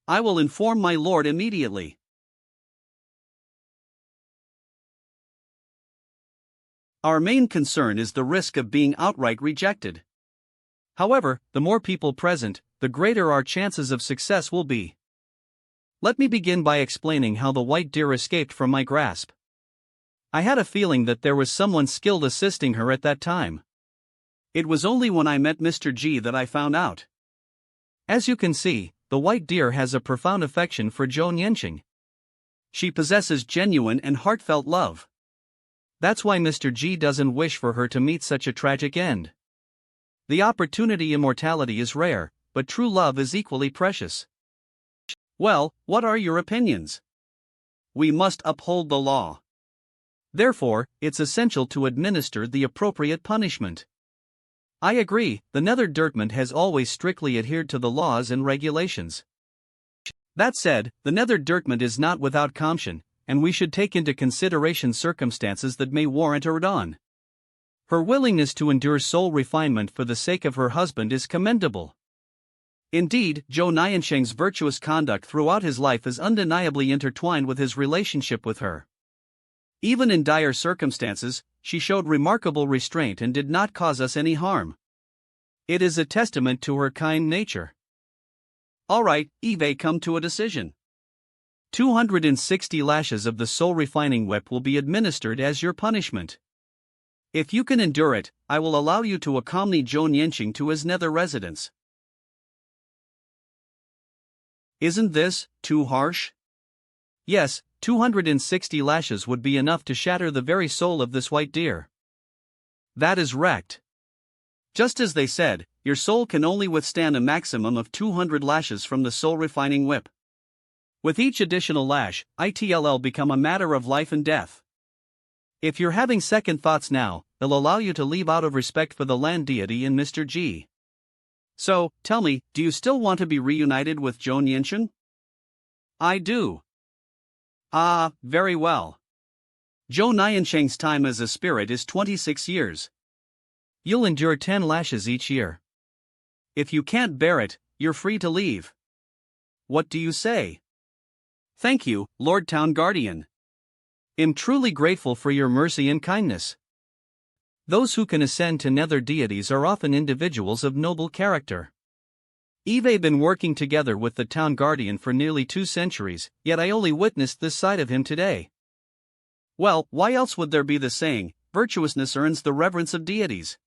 I will inform my lord immediately. Our main concern is the risk of being outright rejected. However, the more people present, the greater our chances of success will be. Let me begin by explaining how the white deer escaped from my grasp. I had a feeling that there was someone skilled assisting her at that time. It was only when I met Mr. G that I found out. As you can see, the white deer has a profound affection for Zhou Yanqing. She possesses genuine and heartfelt love. That's why Mr. G doesn't wish for her to meet such a tragic end. The opportunity immortality is rare, but true love is equally precious. Well, what are your opinions? We must uphold the law. Therefore, it's essential to administer the appropriate punishment. I agree, the nether dirtment has always strictly adhered to the laws and regulations. That said, the nether dirtment is not without caution, and we should take into consideration circumstances that may warrant her on. Her willingness to endure soul refinement for the sake of her husband is commendable. Indeed, Zhou Yanqing's virtuous conduct throughout his life is undeniably intertwined with his relationship with her. Even in dire circumstances, she showed remarkable restraint and did not cause us any harm. It is a testament to her kind nature. Alright, Eve, come to a decision. 260 lashes of the soul refining whip will be administered as your punishment. If you can endure it, I will allow you to accompany Zhou Nianqing to his nether residence. Isn't this too harsh? Yes, 260 lashes would be enough to shatter the very soul of this white deer. That is wrecked. Just as they said, your soul can only withstand a maximum of 200 lashes from the soul refining whip. With each additional lash, it'll become a matter of life and death. If you're having second thoughts now, they'll allow you to leave out of respect for the land deity and Mr. G. So, tell me, do you still want to be reunited with Zhou Nianqing? I do. Ah, very well. Zhou Nianqing's time as a spirit is 26 years. You'll endure 10 lashes each year. If you can't bear it, you're free to leave. What do you say? Thank you, Lord Town Guardian. Am truly grateful for your mercy and kindness. Those who can ascend to nether deities are often individuals of noble character. We've been working together with the Town Guardian for nearly 2 centuries, yet I only witnessed this side of him today. Well, why else would there be the saying, virtuousness earns the reverence of deities?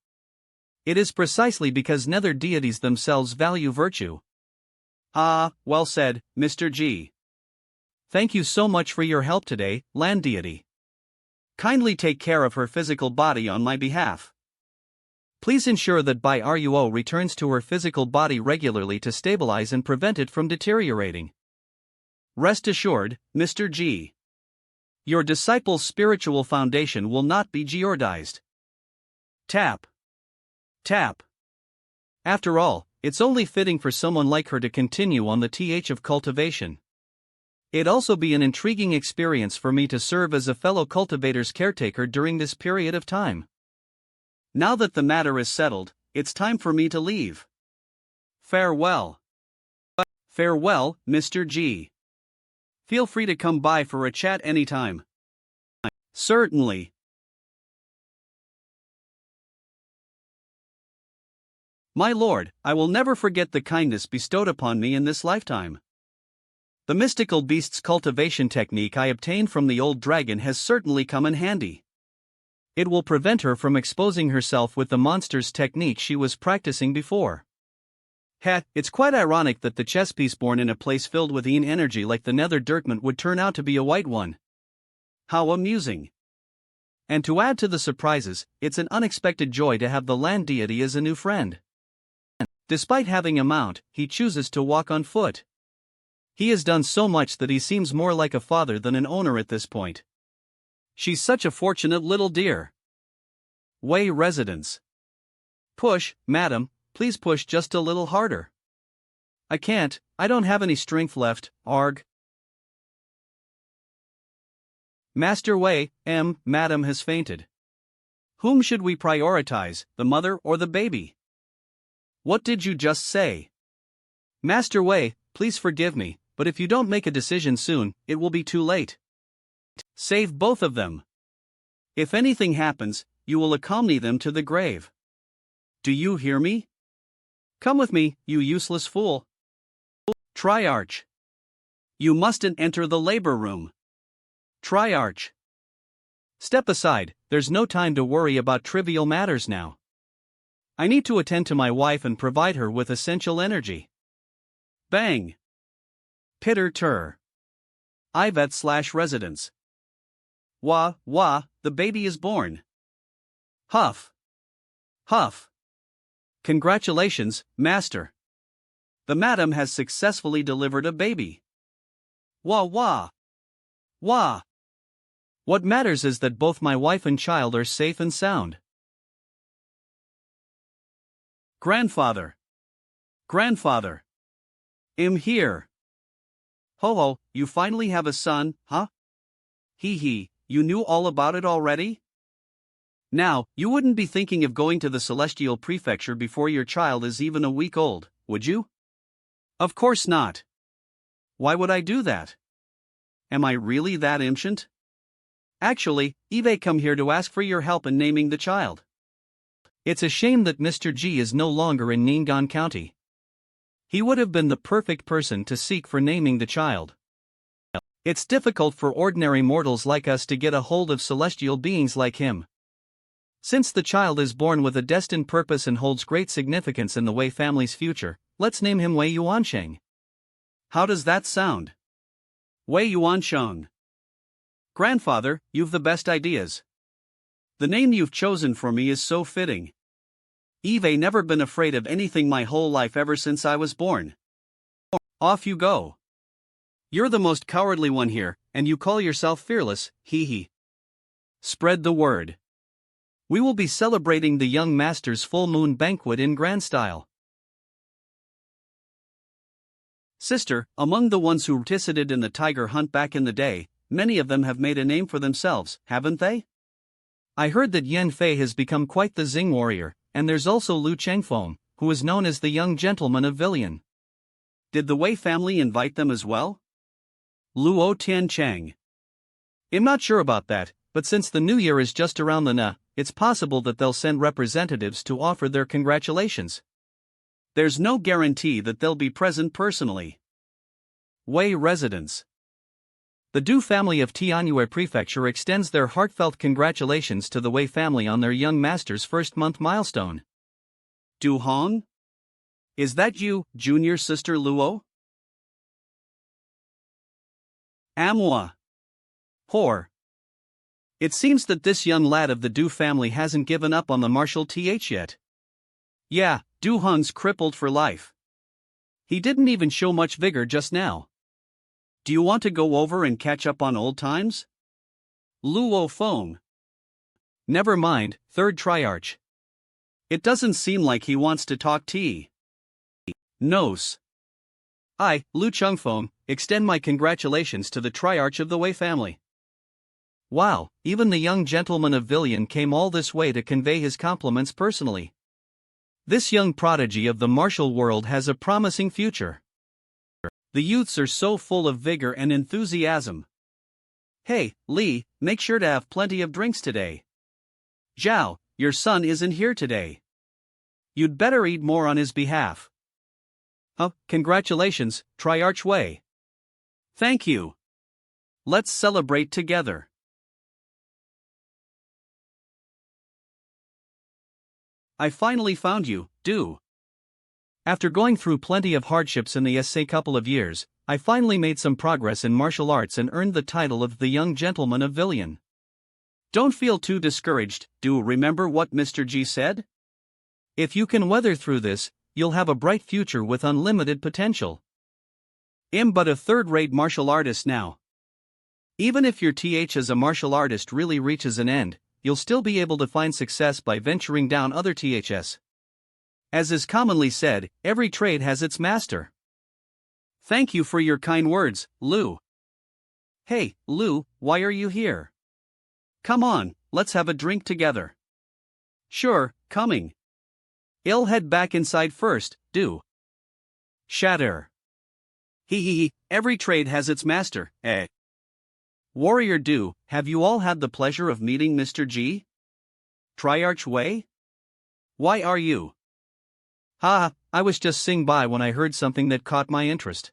It is precisely because nether deities themselves value virtue. Ah, well said, Mr. G. Thank you so much for your help today, land deity. Kindly take care of her physical body on my behalf. Please ensure that Bai Ruo returns to her physical body regularly to stabilize and prevent it from deteriorating. Rest assured, Mr. G. Your disciple's spiritual foundation will not be jeopardized. Tap. Tap. After all, it's only fitting for someone like her to continue on the th of cultivation. It'd also be an intriguing experience for me to serve as a fellow cultivator's caretaker during this period of time. Now that the matter is settled, it's time for me to leave. Farewell. Farewell, Mr. G. Feel free to come by for a chat anytime. Certainly. My lord, I will never forget the kindness bestowed upon me in this lifetime. The mystical beast's cultivation technique I obtained from the old dragon has certainly come in handy. It will prevent her from exposing herself with the monster's technique she was practicing before. It's quite ironic that the chess piece born in a place filled with Yin energy like the nether dirtment would turn out to be a white one. How amusing. And to add to the surprises, it's an unexpected joy to have the land deity as a new friend. Despite having a mount, he chooses to walk on foot. He has done so much that he seems more like a father than an owner at this point. She's such a fortunate little dear. Wei residence. Push, madam, please push just a little harder. I can't, I don't have any strength left, arg. Master Wei, madam has fainted. Whom should we prioritize, the mother or the baby? What did you just say? Master Wei, please forgive me, but if you don't make a decision soon, it will be too late. Save both of them. If anything happens, you will accompany them to the grave. Do you hear me? Come with me, you useless fool. Triarch. You mustn't enter the labor room. Triarch. Step aside, there's no time to worry about trivial matters now. I need to attend to my wife and provide her with essential energy. Bang. Pitter-tur. Ivet/residence. Wah, the baby is born. Huff. Huff. Congratulations, master. The madam has successfully delivered a baby. Wah. What matters is that both my wife and child are safe and sound. Grandfather. Grandfather. I'm here. Ho, you finally have a son, huh? Hee, you knew all about it already? Now, you wouldn't be thinking of going to the Celestial Prefecture before your child is even a week old, would you? Of course not. Why would I do that? Am I really that ancient? Actually, I've come here to ask for your help in naming the child. It's a shame that Mr. G is no longer in Ning'an County. He would have been the perfect person to seek for naming the child. It's difficult for ordinary mortals like us to get a hold of celestial beings like him. Since the child is born with a destined purpose and holds great significance in the Wei family's future, let's name him Wei Yuansheng. How does that sound? Wei Yuansheng. Grandfather, you've the best ideas. The name you've chosen for me is so fitting. I've never been afraid of anything my whole life ever since I was born. Off you go. You're the most cowardly one here, and you call yourself fearless, hee hee. Spread the word. We will be celebrating the young master's full moon banquet in grand style. Sister, among the ones who participated in the tiger hunt back in the day, many of them have made a name for themselves, haven't they? I heard that Yan Fei has become quite the Xing warrior, and there's also Lu Chengfeng, who is known as the young gentleman of Villian. Did the Wei family invite them as well? Luo Tiancheng. I'm not sure about that, but since the new year is just around the corner, it's possible that they'll send representatives to offer their congratulations. There's no guarantee that they'll be present personally. Wei residents. The Du family of Tianyue Prefecture extends their heartfelt congratulations to the Wei family on their young master's first-month milestone. Du Hong? Is that you, junior sister Luo? Manhwa. Poor. It seems that this young lad of the Du family hasn't given up on the martial th yet. Yeah, Du Hong's crippled for life. He didn't even show much vigor just now. Do you want to go over and catch up on old times? Luo Feng. Never mind, third triarch. It doesn't seem like he wants to talk tea. Nos. I, Lu Chengfeng, extend my congratulations to the triarch of the Wei family. Wow, even the young gentleman of Villian came all this way to convey his compliments personally. This young prodigy of the martial world has a promising future. The youths are so full of vigor and enthusiasm. Hey, Li, make sure to have plenty of drinks today. Zhao, your son isn't here today. You'd better eat more on his behalf. Congratulations, Triarch Wei. Thank you. Let's celebrate together. I finally found you, Du. After going through plenty of hardships in the couple of years, I finally made some progress in martial arts and earned the title of the young gentleman of Villian. Don't feel too discouraged, Du. Remember what Mr. G said? If you can weather through this, you'll have a bright future with unlimited potential. I'm but a third-rate martial artist now. Even if your th as a martial artist really reaches an end, you'll still be able to find success by venturing down other ths. As is commonly said, every trade has its master. Thank you for your kind words, Lu. Hey, Lu, why are you here? Come on, let's have a drink together. Sure, coming. I'll head back inside first, Du. Shatter. Hee, every trade has its master, eh? Warrior Du, have you all had the pleasure of meeting Mr. G? Triarch Wei? Why are you? I was just sing by when I heard something that caught my interest.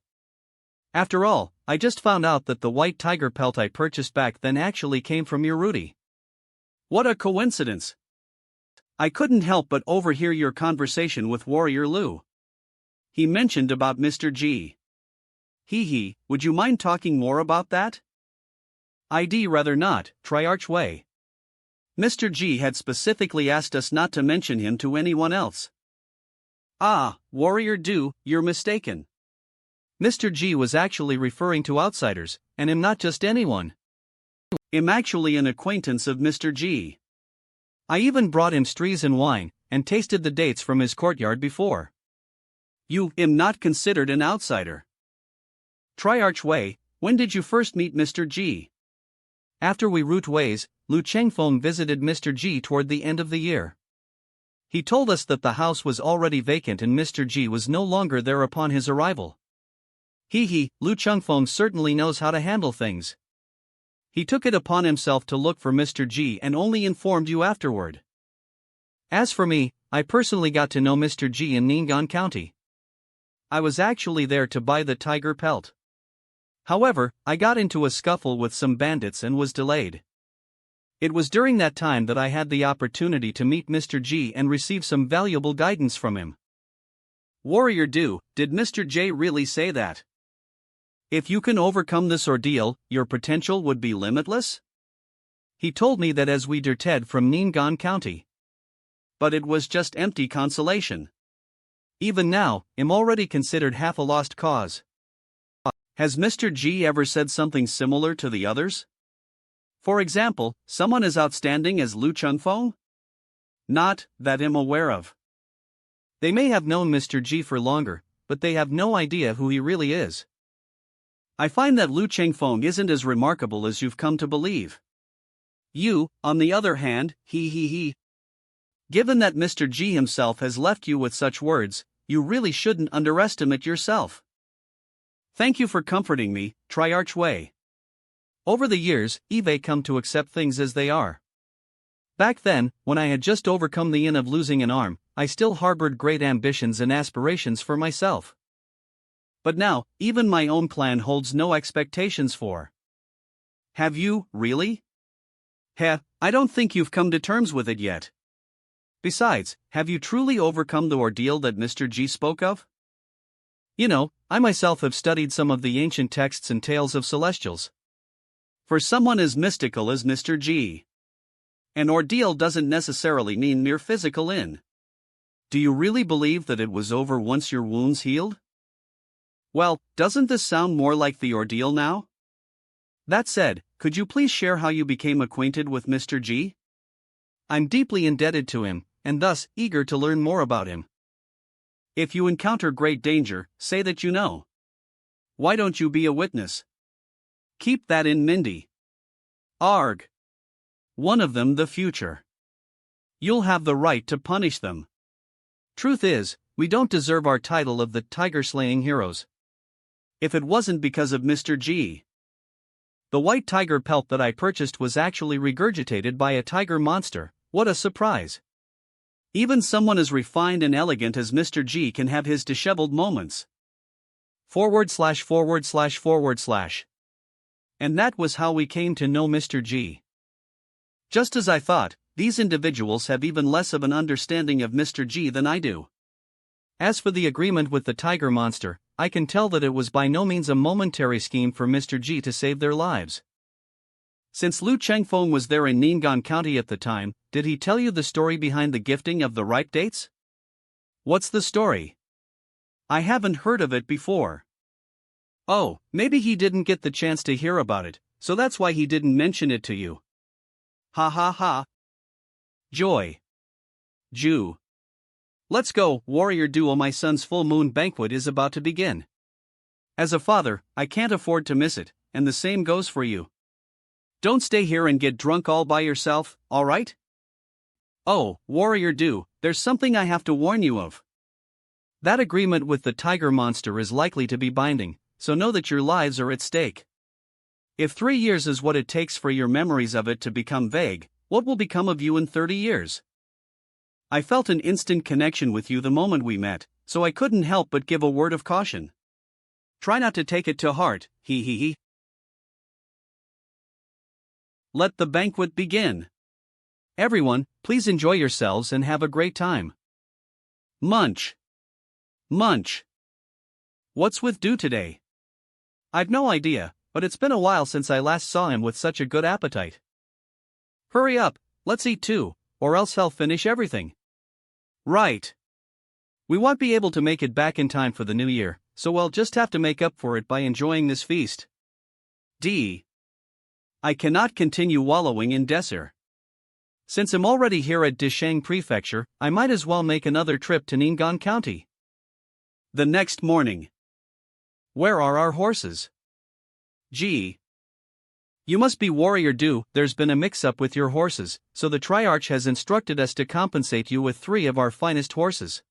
After all, I just found out that the white tiger pelt I purchased back then actually came from your Rudy. What a coincidence! I couldn't help but overhear your conversation with Warrior Lu. He mentioned about Mr. G. Would you mind talking more about that? I'd rather not, Triarch Wei. Mr. G had specifically asked us not to mention him to anyone else. Warrior Du, you're mistaken. Mr. G was actually referring to outsiders, and I'm not just anyone. I'm actually an acquaintance of Mr. G. I even brought him strees and wine, and tasted the dates from his courtyard before. You am not considered an outsider. Triarch Wei, when did you first meet Mr. G? After we root ways, Lu Chengfeng visited Mr. G toward the end of the year. He told us that the house was already vacant and Mr. G was no longer there upon his arrival. Lu Chengfeng certainly knows how to handle things. He took it upon himself to look for Mr. G and only informed you afterward. As for me, I personally got to know Mr. G in Ning'an County. I was actually there to buy the tiger pelt. However, I got into a scuffle with some bandits and was delayed. It was during that time that I had the opportunity to meet Mr. G and receive some valuable guidance from him. Warrior Do, did Mr. J really say that? If you can overcome this ordeal, your potential would be limitless? He told me that as we derted from Ningan County. But it was just empty consolation. Even now, I'm already considered half a lost cause. Has Mr. G ever said something similar to the others? For example, someone as outstanding as Lu Chunfeng? Not that I'm aware of. They may have known Mr. G for longer, but they have no idea who he really is. I find that Lu Chengfeng isn't as remarkable as you've come to believe. You, on the other hand, given that Mr. G himself has left you with such words, you really shouldn't underestimate yourself. Thank you for comforting me, Triarch Wei. Over the years, I've come to accept things as they are. Back then, when I had just overcome the inn of losing an arm, I still harbored great ambitions and aspirations for myself. But now, even my own plan holds no expectations for. Have you, really? I don't think you've come to terms with it yet. Besides, have you truly overcome the ordeal that Mr. G spoke of? You know, I myself have studied some of the ancient texts and tales of celestials. For someone as mystical as Mr. G, an ordeal doesn't necessarily mean mere physical in. Do you really believe that it was over once your wounds healed? Well, doesn't this sound more like the ordeal now? That said, could you please share how you became acquainted with Mr. G? I'm deeply indebted to him, and thus eager to learn more about him. If you encounter great danger, say that you know. Why don't you be a witness? Keep that in Mindy. Arg. One of them the future. You'll have the right to punish them. Truth is, we don't deserve our title of the tiger-slaying heroes. If it wasn't because of Mr. G. The white tiger pelt that I purchased was actually regurgitated by a tiger monster. What a surprise. Even someone as refined and elegant as Mr. G can have his disheveled moments. //////. And that was how we came to know Mr. G. Just as I thought, these individuals have even less of an understanding of Mr. G than I do. As for the agreement with the tiger monster, I can tell that it was by no means a momentary scheme for Mr. G to save their lives. Since Lu Chengfeng was there in Ningan County at the time, did he tell you the story behind the gifting of the ripe dates? What's the story? I haven't heard of it before. Oh, maybe he didn't get the chance to hear about it, so that's why he didn't mention it to you. Ha ha ha. Joy. Jew. Let's go, Warrior Duo. My son's full moon banquet is about to begin. As a father, I can't afford to miss it, and the same goes for you. Don't stay here and get drunk all by yourself, alright? Oh, Warrior Do, there's something I have to warn you of. That agreement with the tiger monster is likely to be binding, so know that your lives are at stake. If 3 years is what it takes for your memories of it to become vague, what will become of you in 30 years? I felt an instant connection with you the moment we met, so I couldn't help but give a word of caution. Try not to take it to heart, he. Let the banquet begin. Everyone, please enjoy yourselves and have a great time. Munch. Munch. What's with Do today? I've no idea, but it's been a while since I last saw him with such a good appetite. Hurry up, let's eat too, or else I'll finish everything. Right. We won't be able to make it back in time for the new year, so we'll just have to make up for it by enjoying this feast. D. I cannot continue wallowing in desert. Since I'm already here at Disheng Prefecture, I might as well make another trip to Ningan County. The next morning. Where are our horses? G. You must be Warrior Do. There's been a mix-up with your horses, so the Triarch has instructed us to compensate you with 3 of our finest horses.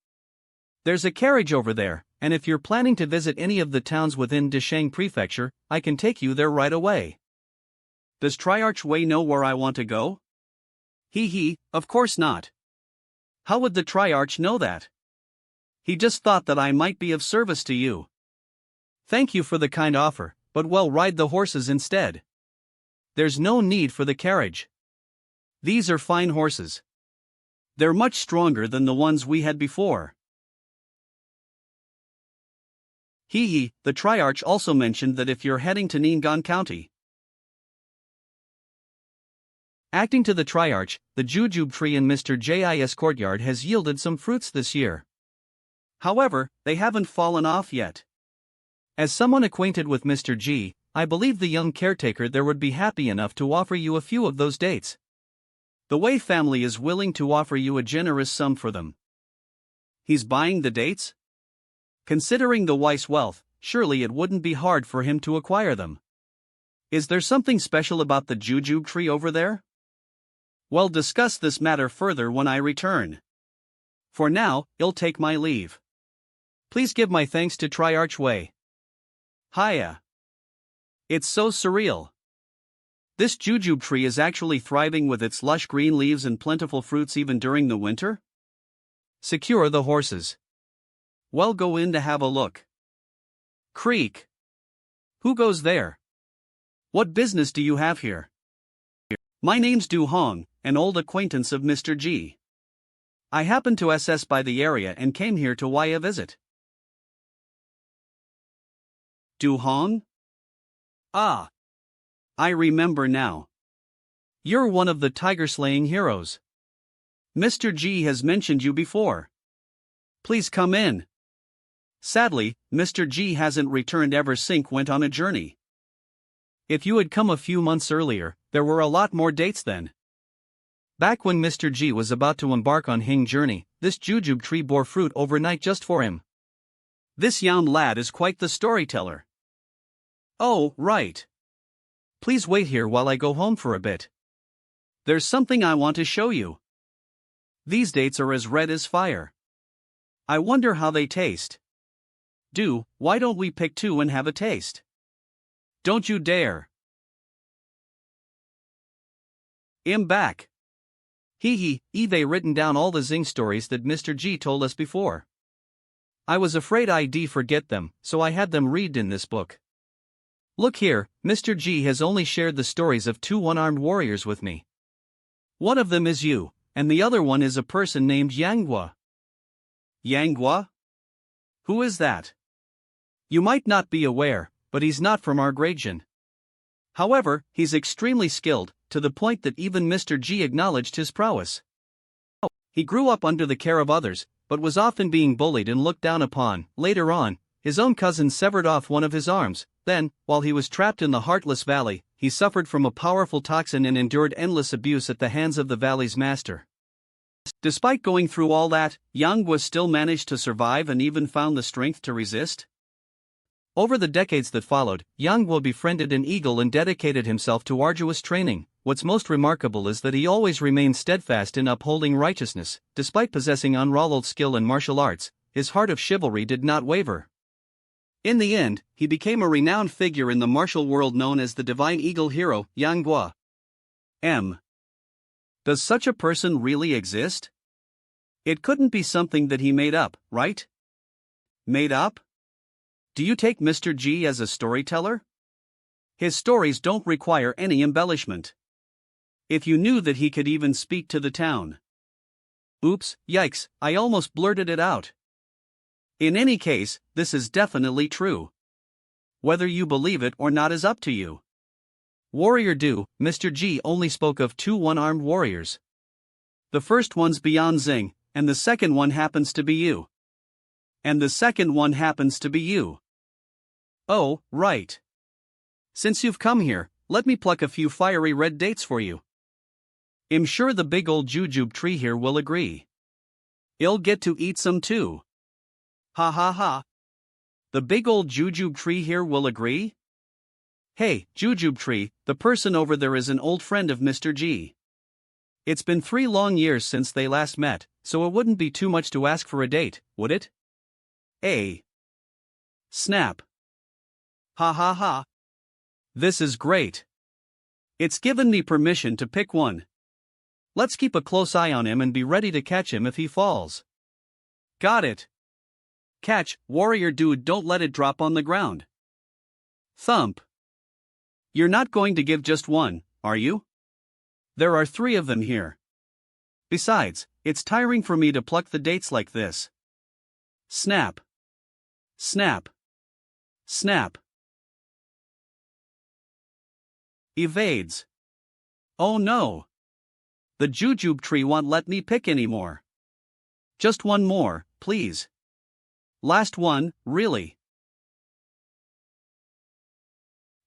There's a carriage over there, and if you're planning to visit any of the towns within Disheng Prefecture, I can take you there right away. Does Triarch Wei know where I want to go? Of course not. How would the Triarch know that? He just thought that I might be of service to you. Thank you for the kind offer, but well, ride the horses instead. There's no need for the carriage. These are fine horses. They're much stronger than the ones we had before. The Triarch also mentioned that if you're heading to Ningan County. Acting to the Triarch, the jujube tree in Mr. J's courtyard has yielded some fruits this year. However, they haven't fallen off yet. As someone acquainted with Mr. G, I believe the young caretaker there would be happy enough to offer you a few of those dates. The Wei family is willing to offer you a generous sum for them. He's buying the dates? Considering the Weiss wealth, surely it wouldn't be hard for him to acquire them. Is there something special about the jujube tree over there? We'll discuss this matter further when I return. For now, I'll take my leave. Please give my thanks to Triarch Wei. Hiya. It's so surreal. This jujube tree is actually thriving with its lush green leaves and plentiful fruits even during the winter? Secure the horses. Well, go in to have a look. Creak. Who goes there? What business do you have here? My name's Du Hong, an old acquaintance of Mr. G. I happened to SS by the area and came here to a visit. Du Hong? Ah. I remember now. You're one of the tiger-slaying heroes. Mr. G has mentioned you before. Please come in. Sadly, Mr. G hasn't returned ever since went on a journey. If you had come a few months earlier, there were a lot more dates then. Back when Mr. G was about to embark on his journey, this jujube tree bore fruit overnight just for him. This young lad is quite the storyteller. Oh, right. Please wait here while I go home for a bit. There's something I want to show you. These dates are as red as fire. I wonder how they taste. Why don't we pick two and have a taste? Don't you dare. I'm back. They written down all the Zing stories that Mr. G told us before. I was afraid I'd forget them, so I had them read in this book. Look here, Mr. G has only shared the stories of two one-armed warriors with me. One of them is you, and the other one is a person named Yanghua. Yanghua? Who is that? You might not be aware, but he's not from our region. However, he's extremely skilled, to the point that even Mr. G acknowledged his prowess. He grew up under the care of others, but was often being bullied and looked down upon. Later on, his own cousin severed off one of his arms. Then, while he was trapped in the Heartless Valley, he suffered from a powerful toxin and endured endless abuse at the hands of the valley's master. Despite going through all that, Yanghua still managed to survive and even found the strength to resist. Over the decades that followed, Yanghua befriended an eagle and dedicated himself to arduous training. What's most remarkable is that he always remained steadfast in upholding righteousness. Despite possessing unrivaled skill in martial arts, his heart of chivalry did not waver. In the end, he became a renowned figure in the martial world known as the Divine Eagle Hero, Yanghua. Does such a person really exist? It couldn't be something that he made up, right? Made up? Do you take Mr. G as a storyteller? His stories don't require any embellishment. If you knew that he could even speak to the town. Oops, yikes, I almost blurted it out. In any case, this is definitely true. Whether you believe it or not is up to you. Warrior Mr. G only spoke of two one-armed warriors. The first one's beyond Zing, and the second one happens to be you. And the second one happens to be you. Oh, right. Since you've come here, let me pluck a few fiery red dates for you. I'm sure the big old jujube tree here will agree. I'll get to eat some too. Ha ha ha. The big old jujube tree here will agree? Hey, jujube tree, the person over there is an old friend of Mr. G. It's been 3 long years since they last met, so it wouldn't be too much to ask for a date, would it? Snap. Ha ha ha. This is great. It's given me permission to pick one. Let's keep a close eye on him and be ready to catch him if he falls. Got it. Catch, warrior dude, don't let it drop on the ground. Thump. You're not going to give just one, are you? There are 3 of them here. Besides, it's tiring for me to pluck the dates like this. Snap. Snap. Snap. Evades. Oh no. The jujube tree won't let me pick anymore. Just one more, please. Last one, really.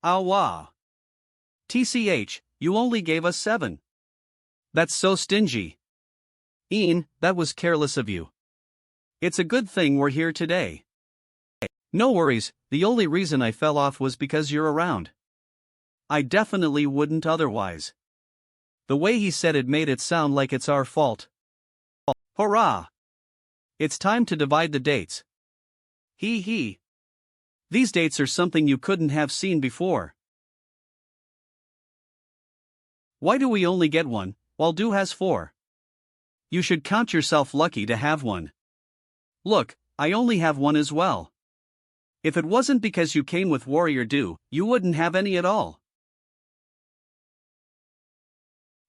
Awa. TCH, you only gave us 7. That's so stingy. Ian, that was careless of you. It's a good thing we're here today. No worries, the only reason I fell off was because you're around. I definitely wouldn't otherwise. The way he said it made it sound like it's our fault. Hurrah! It's time to divide the dates. Hee hee. These dates are something you couldn't have seen before. Why do we only get one, while Du has 4? You should count yourself lucky to have one. Look, I only have one as well. If it wasn't because you came with Warrior Du, you wouldn't have any at all.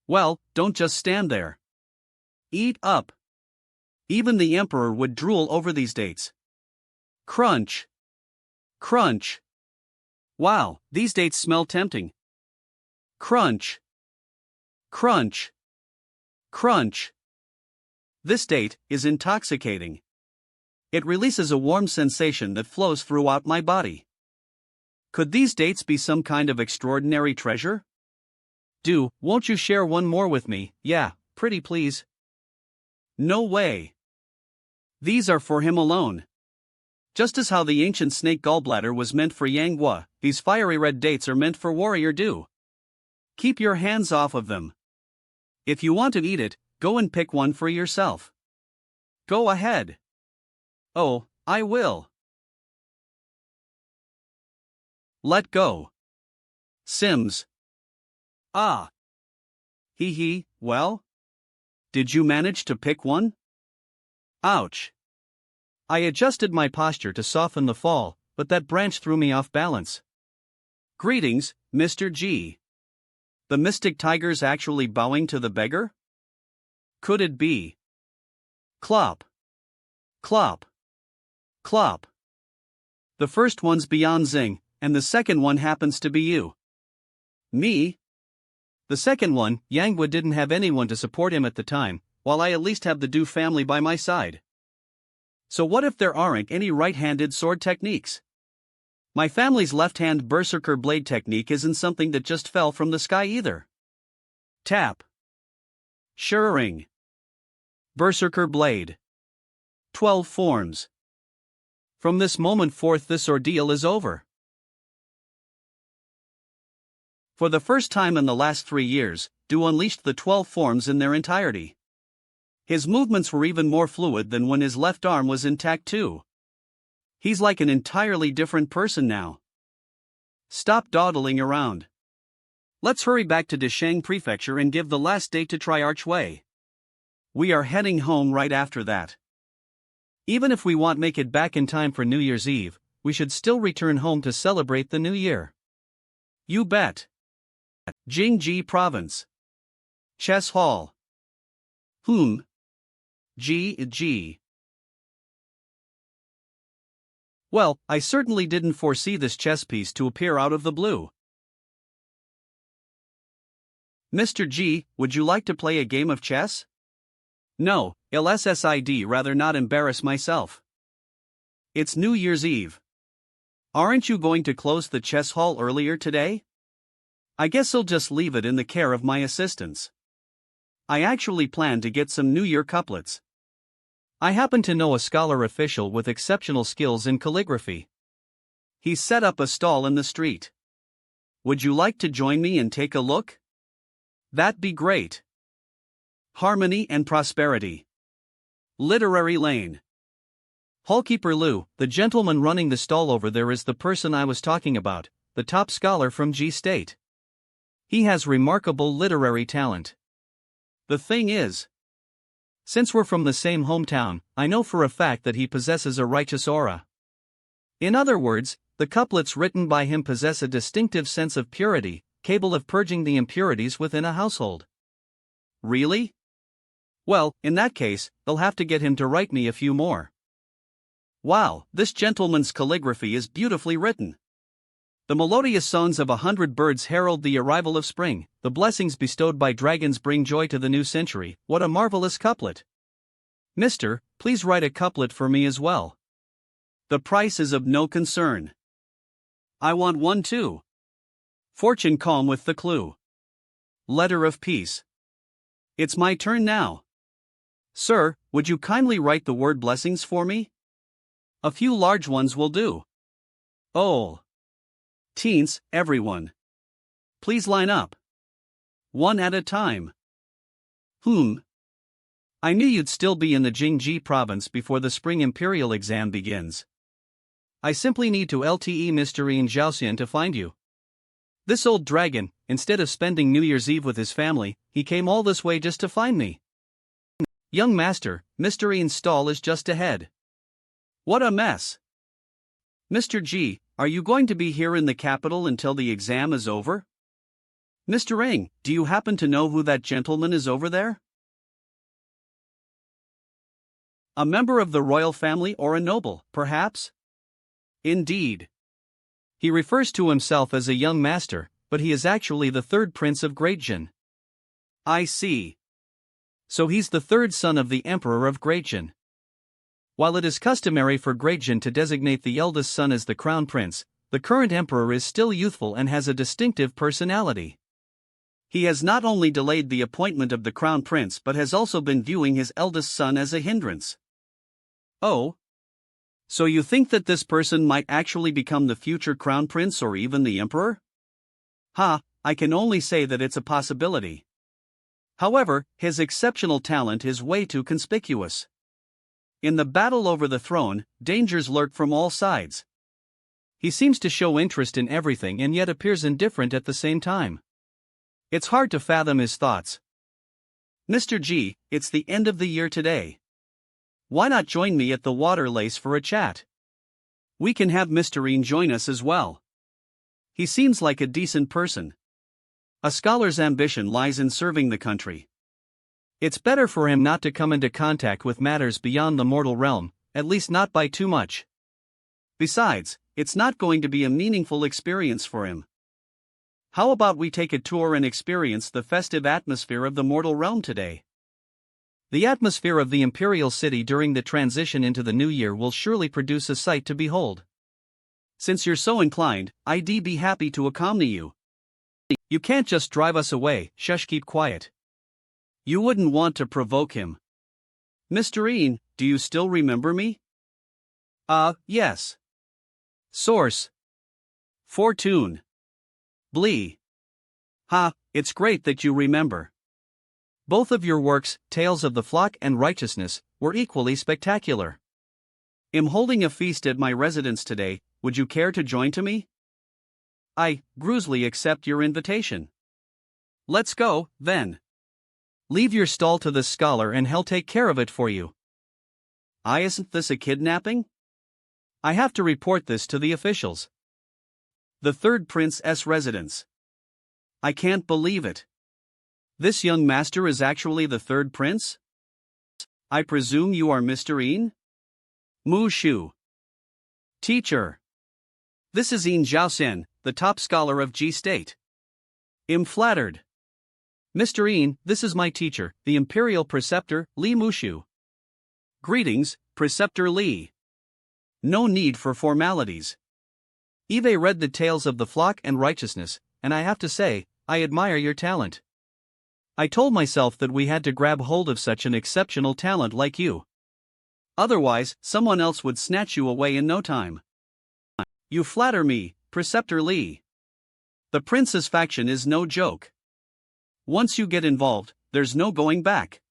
Well, don't just stand there. Eat up. Even the Emperor would drool over these dates. Crunch. Crunch. Wow, these dates smell tempting. Crunch. Crunch. Crunch. This date is intoxicating. It releases a warm sensation that flows throughout my body. Could these dates be some kind of extraordinary treasure? Du, won't you share one more with me? Yeah, pretty please. No way. These are for him alone. Just as how the ancient snake gallbladder was meant for Manhwa, these fiery red dates are meant for Warrior Du. Keep your hands off of them. If you want to eat it, go and pick one for yourself. Go ahead. Oh, I will. Let go. Sims. Ah. Hee hee, well? Did you manage to pick one? Ouch. I adjusted my posture to soften the fall, but that branch threw me off balance. Greetings, Mr. G. The mystic tiger's actually bowing to the beggar? Could it be? Clop. Clop. Clop. The first one's beyond zing, and the second one happens to be you. Me? The second one, Yangwa didn't have anyone to support him at the time, while I at least have the Du family by my side. So what if there aren't any right-handed sword techniques? My family's left-hand berserker blade technique isn't something that just fell from the sky either. Tap. Shirring. Berserker blade. 12 forms. From this moment forth this ordeal is over. For the first time in the last 3 years, Du unleashed the 12 forms in their entirety. His movements were even more fluid than when his left arm was intact too. He's like an entirely different person now. Stop dawdling around. Let's hurry back to Desheng Prefecture and give the last date to Triarch Wei. We are heading home right after that. Even if we won't make it back in time for New Year's Eve, we should still return home to celebrate the new year. You bet. Jingji Province. Chess Hall. G. Well, I certainly didn't foresee this chess piece to appear out of the blue. Mr. G, would you like to play a game of chess? No, I'd rather not embarrass myself. It's New Year's Eve. Aren't you going to close the chess hall earlier today? I guess I'll just leave it in the care of my assistants. I actually plan to get some New Year couplets. I happen to know a scholar official with exceptional skills in calligraphy. He set up a stall in the street. Would you like to join me and take a look? That'd be great. Harmony and prosperity. Literary Lane. Hallkeeper Liu, the gentleman running the stall over there, is the person I was talking about, the top scholar from G State. He has remarkable literary talent. The thing is, since we're from the same hometown, I know for a fact that he possesses a righteous aura. In other words, the couplets written by him possess a distinctive sense of purity, capable of purging the impurities within a household. Really? Well, in that case, they'll have to get him to write me a few more. Wow, this gentleman's calligraphy is beautifully written. The melodious songs of 100 birds herald the arrival of spring, the blessings bestowed by dragons bring joy to the new century. What a marvelous couplet! Mister, please write a couplet for me as well. The price is of no concern. I want one too. Fortune calm with the clue. Letter of peace. It's my turn now. Sir, would you kindly write the word blessings for me? A few large ones will do. Oh. Teens, everyone. Please line up. One at a time. I knew you'd still be in the Jingji province before the spring imperial exam begins. I simply need to LTE Mystery in Jiaoxian to find you. This old dragon, instead of spending New Year's Eve with his family, he came all this way just to find me. Young master, Mr. Ian's stall is just ahead. What a mess. Mr. G, are you going to be here in the capital until the exam is over? Mr. Ing, do you happen to know who that gentleman is over there? A member of the royal family or a noble, perhaps? Indeed. He refers to himself as a young master, but he is actually the third prince of Great Jin. I see. So he's the third son of the emperor of Great Jin. While it is customary for Great Jin to designate the eldest son as the crown prince, the current emperor is still youthful and has a distinctive personality. He has not only delayed the appointment of the crown prince but has also been viewing his eldest son as a hindrance. Oh? So you think that this person might actually become the future crown prince or even the emperor? I can only say that it's a possibility. However, his exceptional talent is way too conspicuous. In the battle over the throne, dangers lurk from all sides. He seems to show interest in everything and yet appears indifferent at the same time. It's hard to fathom his thoughts. Mr. G, it's the end of the year today. Why not join me at the Water Lace for a chat? We can have Mr. Ian join us as well. He seems like a decent person. A scholar's ambition lies in serving the country. It's better for him not to come into contact with matters beyond the mortal realm, at least not by too much. Besides, it's not going to be a meaningful experience for him. How about we take a tour and experience the festive atmosphere of the mortal realm today? The atmosphere of the imperial city during the transition into the new year will surely produce a sight to behold. Since you're so inclined, I'd be happy to accompany you. You can't just drive us away. Shush, keep quiet. You wouldn't want to provoke him. Mr. Ian, do you still remember me? Yes. Source. Fortune. Blee. It's great that you remember. Both of your works, Tales of the Flock and Righteousness, were equally spectacular. I'm holding a feast at my residence today, would you care to join to me? I gruesomely accept your invitation. Let's go, then. Leave your stall to the scholar and he'll take care of it for you. Isn't this a kidnapping? I have to report this to the officials. The third prince's residence. I can't believe it. This young master is actually the third prince? I presume you are Mr. Ian? Mu Shu. Teacher. This is Ian Zhaoxian, the top scholar of G State. I'm flattered. Mr. Ian, this is my teacher, the imperial preceptor, Li Mushu. Greetings, Preceptor Li. No need for formalities. Eve read the Tales of the Flock and Righteousness, and I have to say, I admire your talent. I told myself that we had to grab hold of such an exceptional talent like you. Otherwise, someone else would snatch you away in no time. You flatter me, Preceptor Li. The prince's faction is no joke. Once you get involved, there's no going back.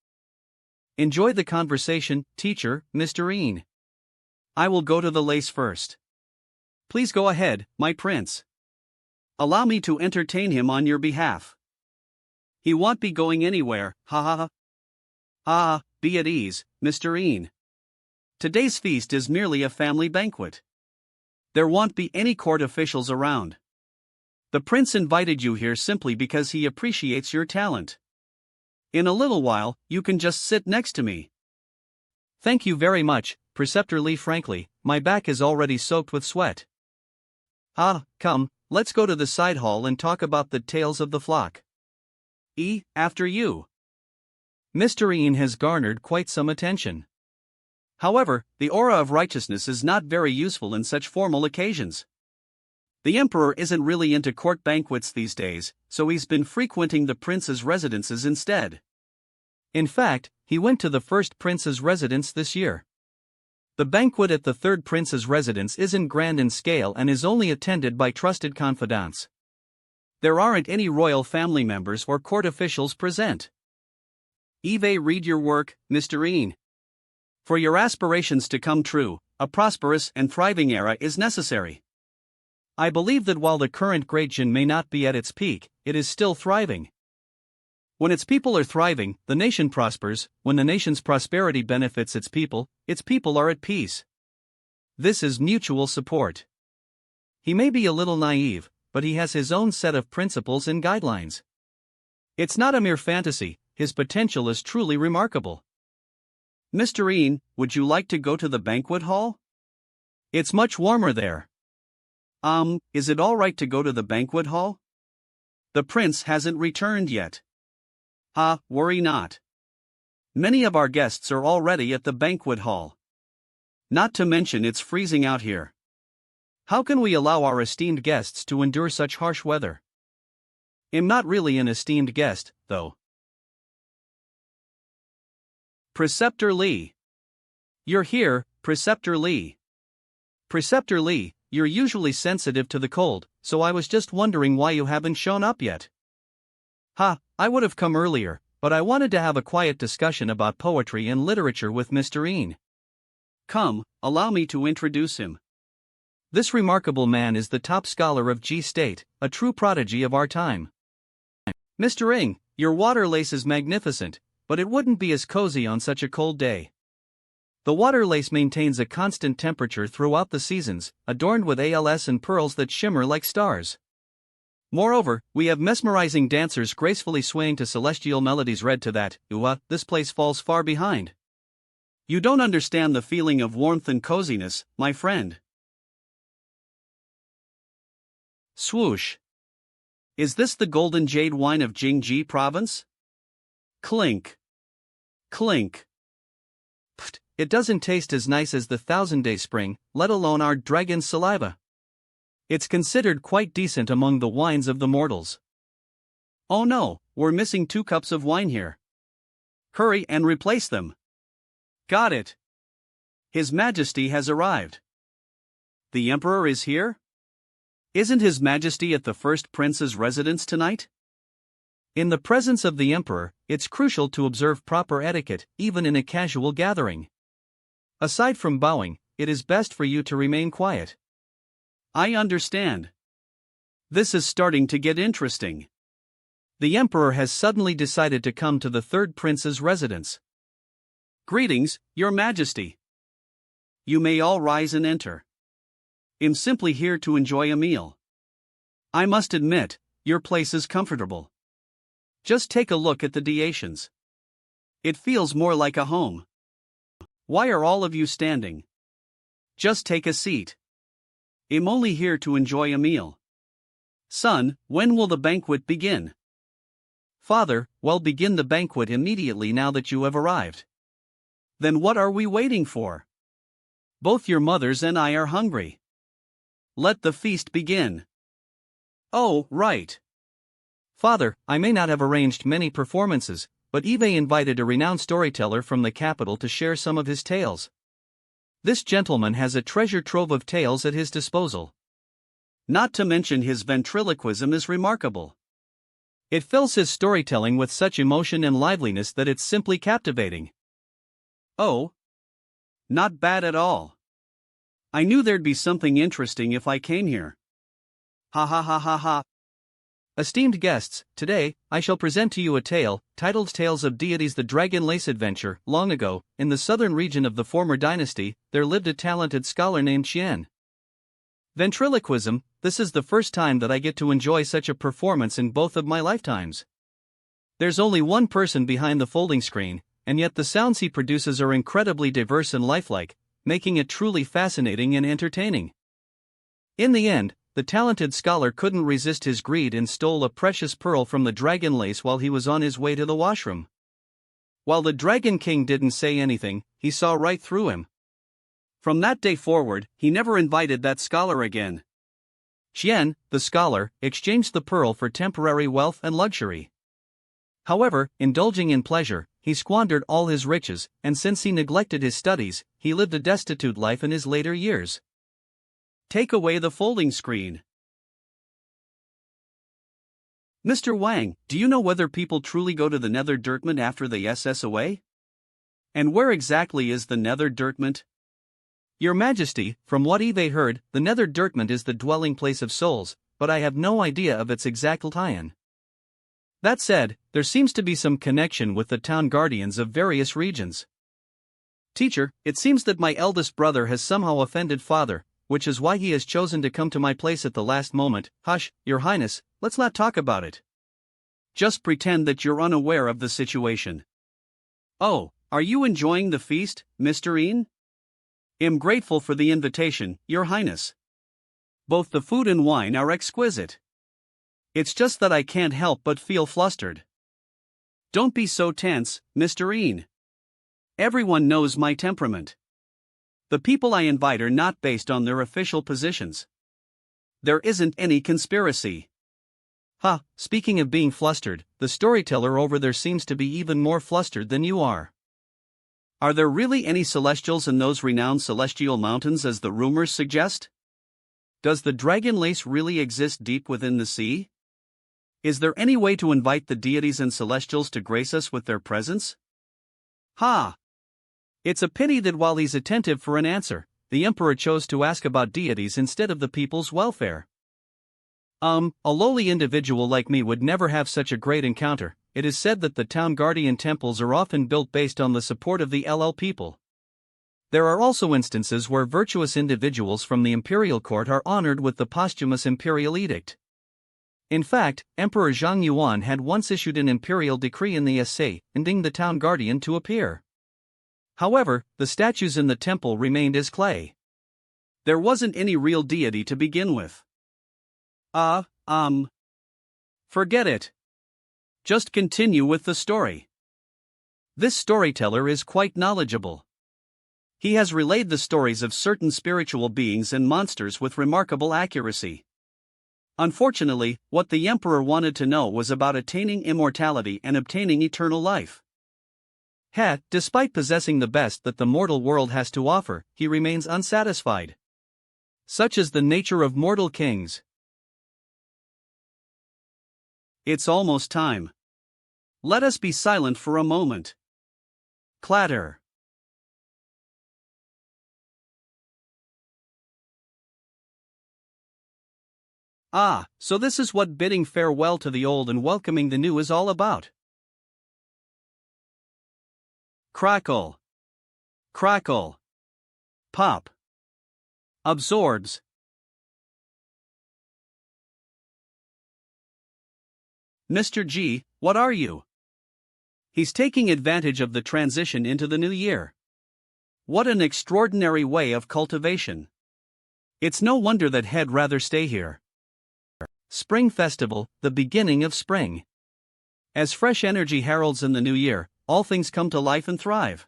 Enjoy the conversation, teacher, Mr. Ian. I will go to the lace first. Please go ahead, my prince. Allow me to entertain him on your behalf. He won't be going anywhere, ha ha ha. Be at ease, Mr. Ian. Today's feast is merely a family banquet. There won't be any court officials around. The prince invited you here simply because he appreciates your talent. In a little while, you can just sit next to me. Thank you very much, Preceptor Lee. Frankly, my back is already soaked with sweat. Come, let's go to the side hall and talk about the tales of the flock. After you. Mr. Ian has garnered quite some attention. However, the aura of righteousness is not very useful in such formal occasions. The emperor isn't really into court banquets these days, so he's been frequenting the prince's residences instead. In fact, he went to the first prince's residence this year. The banquet at the third prince's residence isn't grand in scale and is only attended by trusted confidants. There aren't any royal family members or court officials present. Read your work, Mr. Ian. For your aspirations to come true, a prosperous and thriving era is necessary. I believe that while the current Great Jin may not be at its peak, it is still thriving. When its people are thriving, the nation prospers. When the nation's prosperity benefits its people are at peace. This is mutual support. He may be a little naive, but he has his own set of principles and guidelines. It's not a mere fantasy, his potential is truly remarkable. Mr. Ian, would you like to go to the banquet hall? It's much warmer there. Is it alright to go to the banquet hall? The prince hasn't returned yet. Worry not. Many of our guests are already at the banquet hall. Not to mention it's freezing out here. How can we allow our esteemed guests to endure such harsh weather? I'm not really an esteemed guest, though. Preceptor Lee. You're here, Preceptor Lee. Preceptor Lee, you're usually sensitive to the cold, so I was just wondering why you haven't shown up yet. I would have come earlier, but I wanted to have a quiet discussion about poetry and literature with Mr. Ian. Come, allow me to introduce him. This remarkable man is the top scholar of G State, a true prodigy of our time. Mr. Ian, your water lace is magnificent, but it wouldn't be as cozy on such a cold day. The water lace maintains a constant temperature throughout the seasons, adorned with ALS and pearls that shimmer like stars. Moreover, we have mesmerizing dancers gracefully swaying to celestial melodies read to that, this place falls far behind. You don't understand the feeling of warmth and coziness, my friend. Swoosh. Is this the golden jade wine of Jingji province? Clink. Clink. Pfft, it doesn't taste as nice as the 1000-day spring, let alone our dragon's saliva. It's considered quite decent among the wines of the mortals. Oh no, we're missing 2 cups of wine here. Hurry and replace them. Got it. His Majesty has arrived. The Emperor is here? Isn't His Majesty at the first prince's residence tonight? In the presence of the Emperor, it's crucial to observe proper etiquette, even in a casual gathering. Aside from bowing, it is best for you to remain quiet. I understand. This is starting to get interesting. The Emperor has suddenly decided to come to the third prince's residence. Greetings, Your Majesty. You may all rise and enter. I'm simply here to enjoy a meal. I must admit, your place is comfortable. Just take a look at the decorations. It feels more like a home. Why are all of you standing? Just take a seat. I'm only here to enjoy a meal. Son, when will the banquet begin? Father, we'll begin the banquet immediately now that you have arrived. Then what are we waiting for? Both your mothers and I are hungry. Let the feast begin. Oh, right. Father, I may not have arranged many performances, but Eve invited a renowned storyteller from the capital to share some of his tales. This gentleman has a treasure trove of tales at his disposal. Not to mention his ventriloquism is remarkable. It fills his storytelling with such emotion and liveliness that it's simply captivating. Oh. Not bad at all. I knew there'd be something interesting if I came here. Ha ha ha ha ha. Esteemed guests, today, I shall present to you a tale, titled Tales of Deities. The Dragon Lace Adventure. Long ago, in the southern region of the former dynasty, there lived a talented scholar named Qian. Ventriloquism, this is the first time that I get to enjoy such a performance in both of my lifetimes. There's only one person behind the folding screen, and yet the sounds he produces are incredibly diverse and lifelike, making it truly fascinating and entertaining. In the end, the talented scholar couldn't resist his greed and stole a precious pearl from the dragon lace while he was on his way to the washroom. While the Dragon King didn't say anything, he saw right through him. From that day forward, he never invited that scholar again. Xian, the scholar, exchanged the pearl for temporary wealth and luxury. However, indulging in pleasure, he squandered all his riches, and since he neglected his studies, he lived a destitute life in his later years. Take away the folding screen. Mr. Wang, do you know whether people truly go to the Nether Dirtment after they SS away? And where exactly is the Nether Dirtment? Your Majesty, from what I've heard, the Nether Dirtment is the dwelling place of souls, but I have no idea of its exact tie-in. That said, there seems to be some connection with the town guardians of various regions. Teacher, it seems that my eldest brother has somehow offended father, which is why he has chosen to come to my place at the last moment. Hush, Your Highness, let's not talk about it. Just pretend that you're unaware of the situation. Oh, are you enjoying the feast, Mr. Ian? Am grateful for the invitation, Your Highness. Both the food and wine are exquisite. It's just that I can't help but feel flustered. Don't be so tense, Mr. Ian. Everyone knows my temperament. The people I invite are not based on their official positions. There isn't any conspiracy. Speaking of being flustered, the storyteller over there seems to be even more flustered than you are. Are there really any celestials in those renowned celestial mountains as the rumors suggest? Does the dragon lace really exist deep within the sea? Is there any way to invite the deities and celestials to grace us with their presence? It's a pity that while he's attentive for an answer, the emperor chose to ask about deities instead of the people's welfare. A lowly individual like me would never have such a great encounter. It is said that the town guardian temples are often built based on the support of the LL people. There are also instances where virtuous individuals from the imperial court are honored with the posthumous imperial edict. In fact, Emperor Zhang Yuan had once issued an imperial decree in the essay, ending the town guardian to appear. However, the statues in the temple remained as clay. There wasn't any real deity to begin with. Forget it. Just continue with the story. This storyteller is quite knowledgeable. He has relayed the stories of certain spiritual beings and monsters with remarkable accuracy. Unfortunately, what the emperor wanted to know was about attaining immortality and obtaining eternal life. Despite possessing the best that the mortal world has to offer, he remains unsatisfied. Such is the nature of mortal kings. It's almost time. Let us be silent for a moment. Clatter. So this is what bidding farewell to the old and welcoming the new is all about. Crackle. Crackle. Pop. Absorbs. Mr. G, what are you? He's taking advantage of the transition into the new year. What an extraordinary way of cultivation. It's no wonder that he'd rather stay here. Spring Festival, the beginning of spring. As fresh energy heralds in the new year, all things come to life and thrive.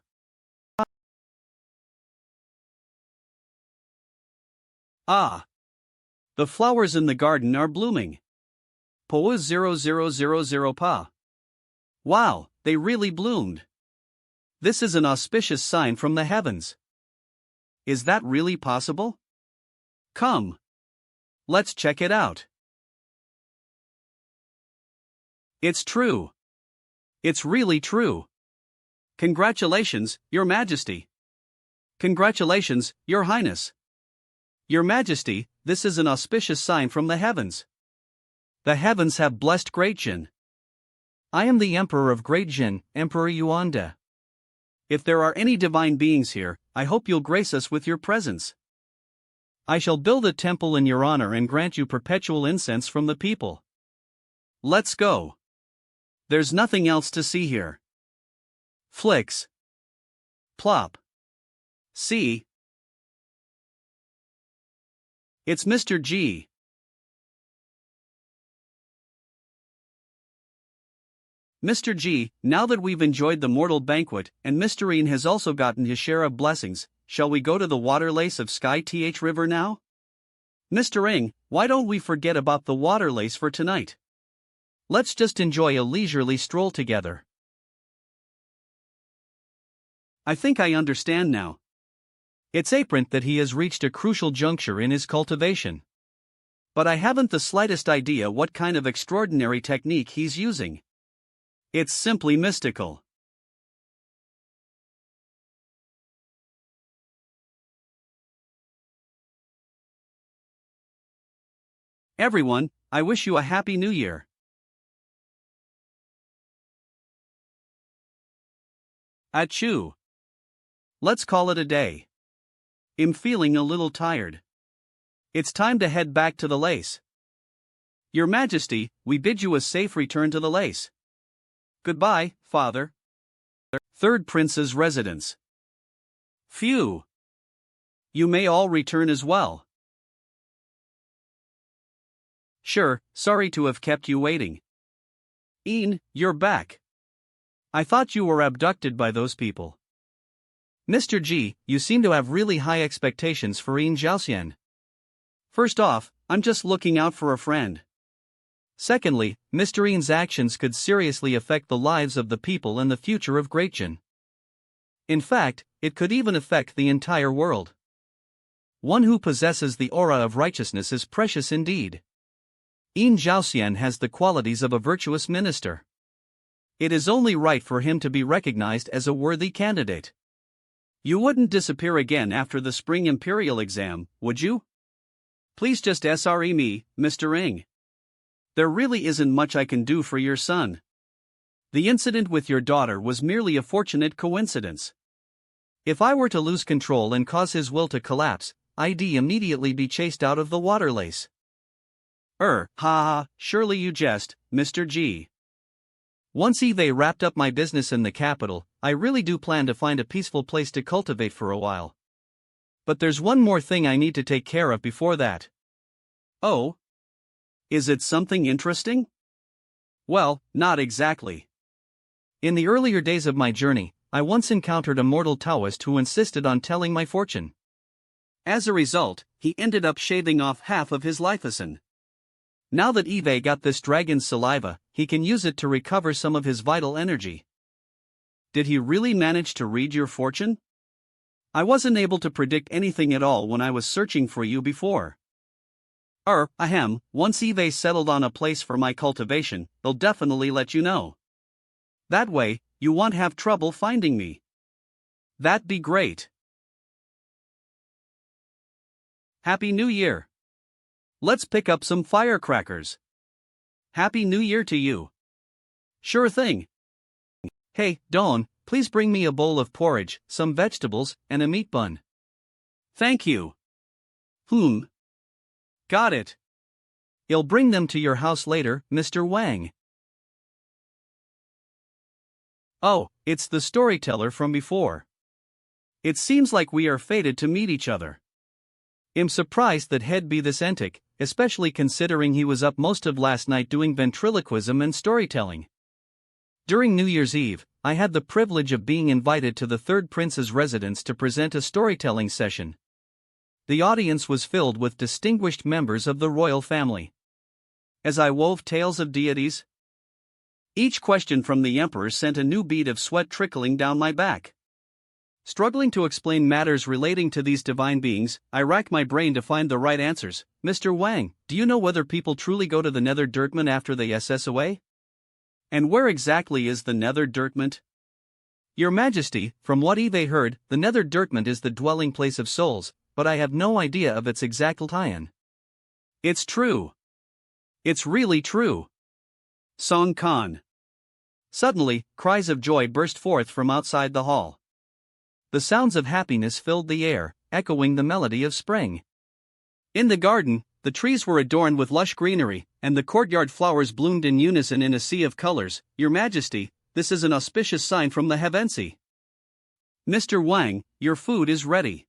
The flowers in the garden are blooming. Po 0000 pa. Wow, they really bloomed. This is an auspicious sign from the heavens. Is that really possible? Come. Let's check it out. It's true. It's really true. Congratulations, Your Majesty. Congratulations, Your Highness. Your Majesty, this is an auspicious sign from the heavens. The heavens have blessed Great Jin. I am the Emperor of Great Jin, Emperor Yuan. If there are any divine beings here, I hope you'll grace us with your presence. I shall build a temple in your honor and grant you perpetual incense from the people. Let's go. There's nothing else to see here. Flicks. Plop. See? It's Mr. G. Mr. G, now that we've enjoyed the mortal banquet, and Mr. Ian has also gotten his share of blessings, shall we go to the waterlace of Sky Th River now? Mr. Ing, why don't we forget about the waterlace for tonight? Let's just enjoy a leisurely stroll together. I think I understand now. It's apparent that he has reached a crucial juncture in his cultivation. But I haven't the slightest idea what kind of extraordinary technique he's using. It's simply mystical. Everyone, I wish you a Happy New Year. Achoo. Let's call it a day. I'm feeling a little tired. It's time to head back to the lace. Your Majesty, we bid you a safe return to the lace. Goodbye, Father. Third Prince's residence. Phew. You may all return as well. Sure, sorry to have kept you waiting. Ian, you're back. I thought you were abducted by those people. Mr. G, you seem to have really high expectations for Ian Zhaoxian. First off, I'm just looking out for a friend. Secondly, Mr. Ian's actions could seriously affect the lives of the people and the future of Greatjin. In fact, it could even affect the entire world. One who possesses the aura of righteousness is precious indeed. Ian Zhaoxian has the qualities of a virtuous minister. It is only right for him to be recognized as a worthy candidate. You wouldn't disappear again after the spring imperial exam, would you? Please just SRE me, Mr. Ing. There really isn't much I can do for your son. The incident with your daughter was merely a fortunate coincidence. If I were to lose control and cause his will to collapse, I'd immediately be chased out of the waterlace. Ha, surely you jest, Mr. G. Once Eve wrapped up my business in the capital, I really do plan to find a peaceful place to cultivate for a while. But there's one more thing I need to take care of before that. Oh? Is it something interesting? Well, not exactly. In the earlier days of my journey, I once encountered a mortal Taoist who insisted on telling my fortune. As a result, he ended up shaving off half of his lifeson. Now that Eve got this dragon's saliva, he can use it to recover some of his vital energy. Did he really manage to read your fortune? I wasn't able to predict anything at all when I was searching for you before. Once Eve settled on a place for my cultivation, they'll definitely let you know. That way, you won't have trouble finding me. That'd be great. Happy New Year. Let's pick up some firecrackers. Happy New Year to you. Sure thing. Hey, Dawn, please bring me a bowl of porridge, some vegetables, and a meat bun. Thank you. Got it. I'll bring them to your house later, Mr. Wang. Oh, it's the storyteller from before. It seems like we are fated to meet each other. I'm surprised that he'd be this antic, especially considering he was up most of last night doing ventriloquism and storytelling. During New Year's Eve, I had the privilege of being invited to the Third Prince's residence to present a storytelling session. The audience was filled with distinguished members of the royal family. As I wove tales of deities, each question from the emperor sent a new bead of sweat trickling down my back. Struggling to explain matters relating to these divine beings, I racked my brain to find the right answers. Mr. Wang, do you know whether people truly go to the Nether Dirtment after they SS away? And where exactly is the Nether Dirtment? Your Majesty, from what Eve heard, the Nether Dirtment is the dwelling place of souls, but I have no idea of its exact tie-in. It's true. It's really true. Song Khan. Suddenly, cries of joy burst forth from outside the hall. The sounds of happiness filled the air, echoing the melody of spring. In the garden, the trees were adorned with lush greenery, and the courtyard flowers bloomed in unison in a sea of colors. Your Majesty, this is an auspicious sign from the Heavency. Mr. Wang, your food is ready.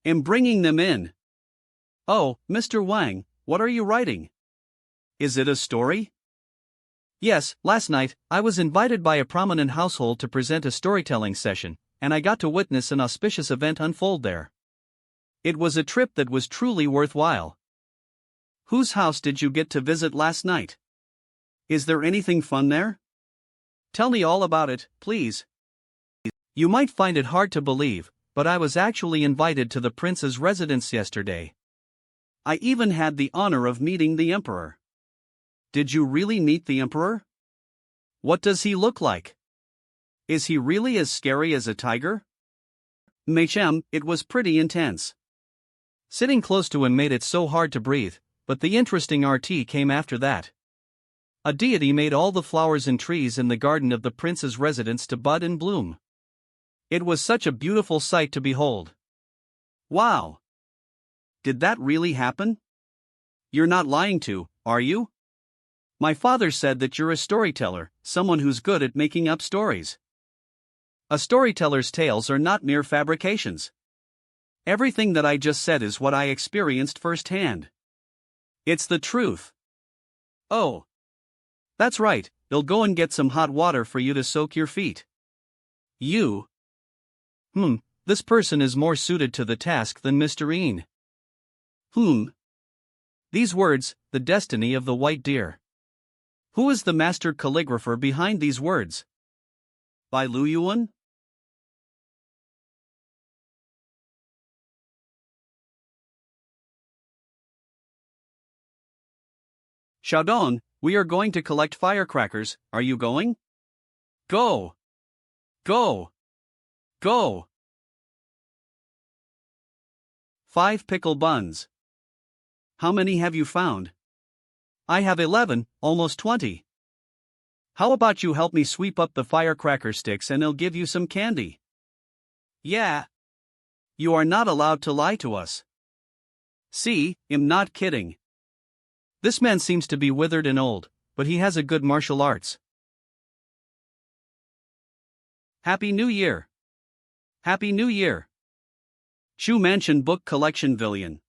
Am bringing them in. Oh, Mr. Wang, what are you writing? Is it a story? Yes, last night, I was invited by a prominent household to present a storytelling session, and I got to witness an auspicious event unfold there. It was a trip that was truly worthwhile. Whose house did you get to visit last night? Is there anything fun there? Tell me all about it, please. You might find it hard to believe, but I was actually invited to the prince's residence yesterday. I even had the honor of meeting the emperor. Did you really meet the emperor? What does he look like? Is he really as scary as a tiger? Machem, it was pretty intense. Sitting close to him made it so hard to breathe, but the interesting RT came after that. A deity made all the flowers and trees in the garden of the prince's residence to bud and bloom. It was such a beautiful sight to behold. Wow! Did that really happen? You're not lying to, are you? My father said that you're a storyteller, someone who's good at making up stories. A storyteller's tales are not mere fabrications. Everything that I just said is what I experienced firsthand. It's the truth. Oh. That's right, they'll go and get some hot water for you to soak your feet. You? This person is more suited to the task than Mr. Ian. These words, the destiny of the white deer. Who is the master calligrapher behind these words? By Yuan? Xiaodong, we are going to collect firecrackers, are you going? Go! Go! Go! 5 pickle buns. How many have you found? I have 11, almost 20. How about you help me sweep up the firecracker sticks and I'll give you some candy? Yeah. You are not allowed to lie to us. See, I'm not kidding. This man seems to be withered and old, but he has a good martial arts. Happy New Year! Happy New Year! Shu Mansion Book Collection Villian.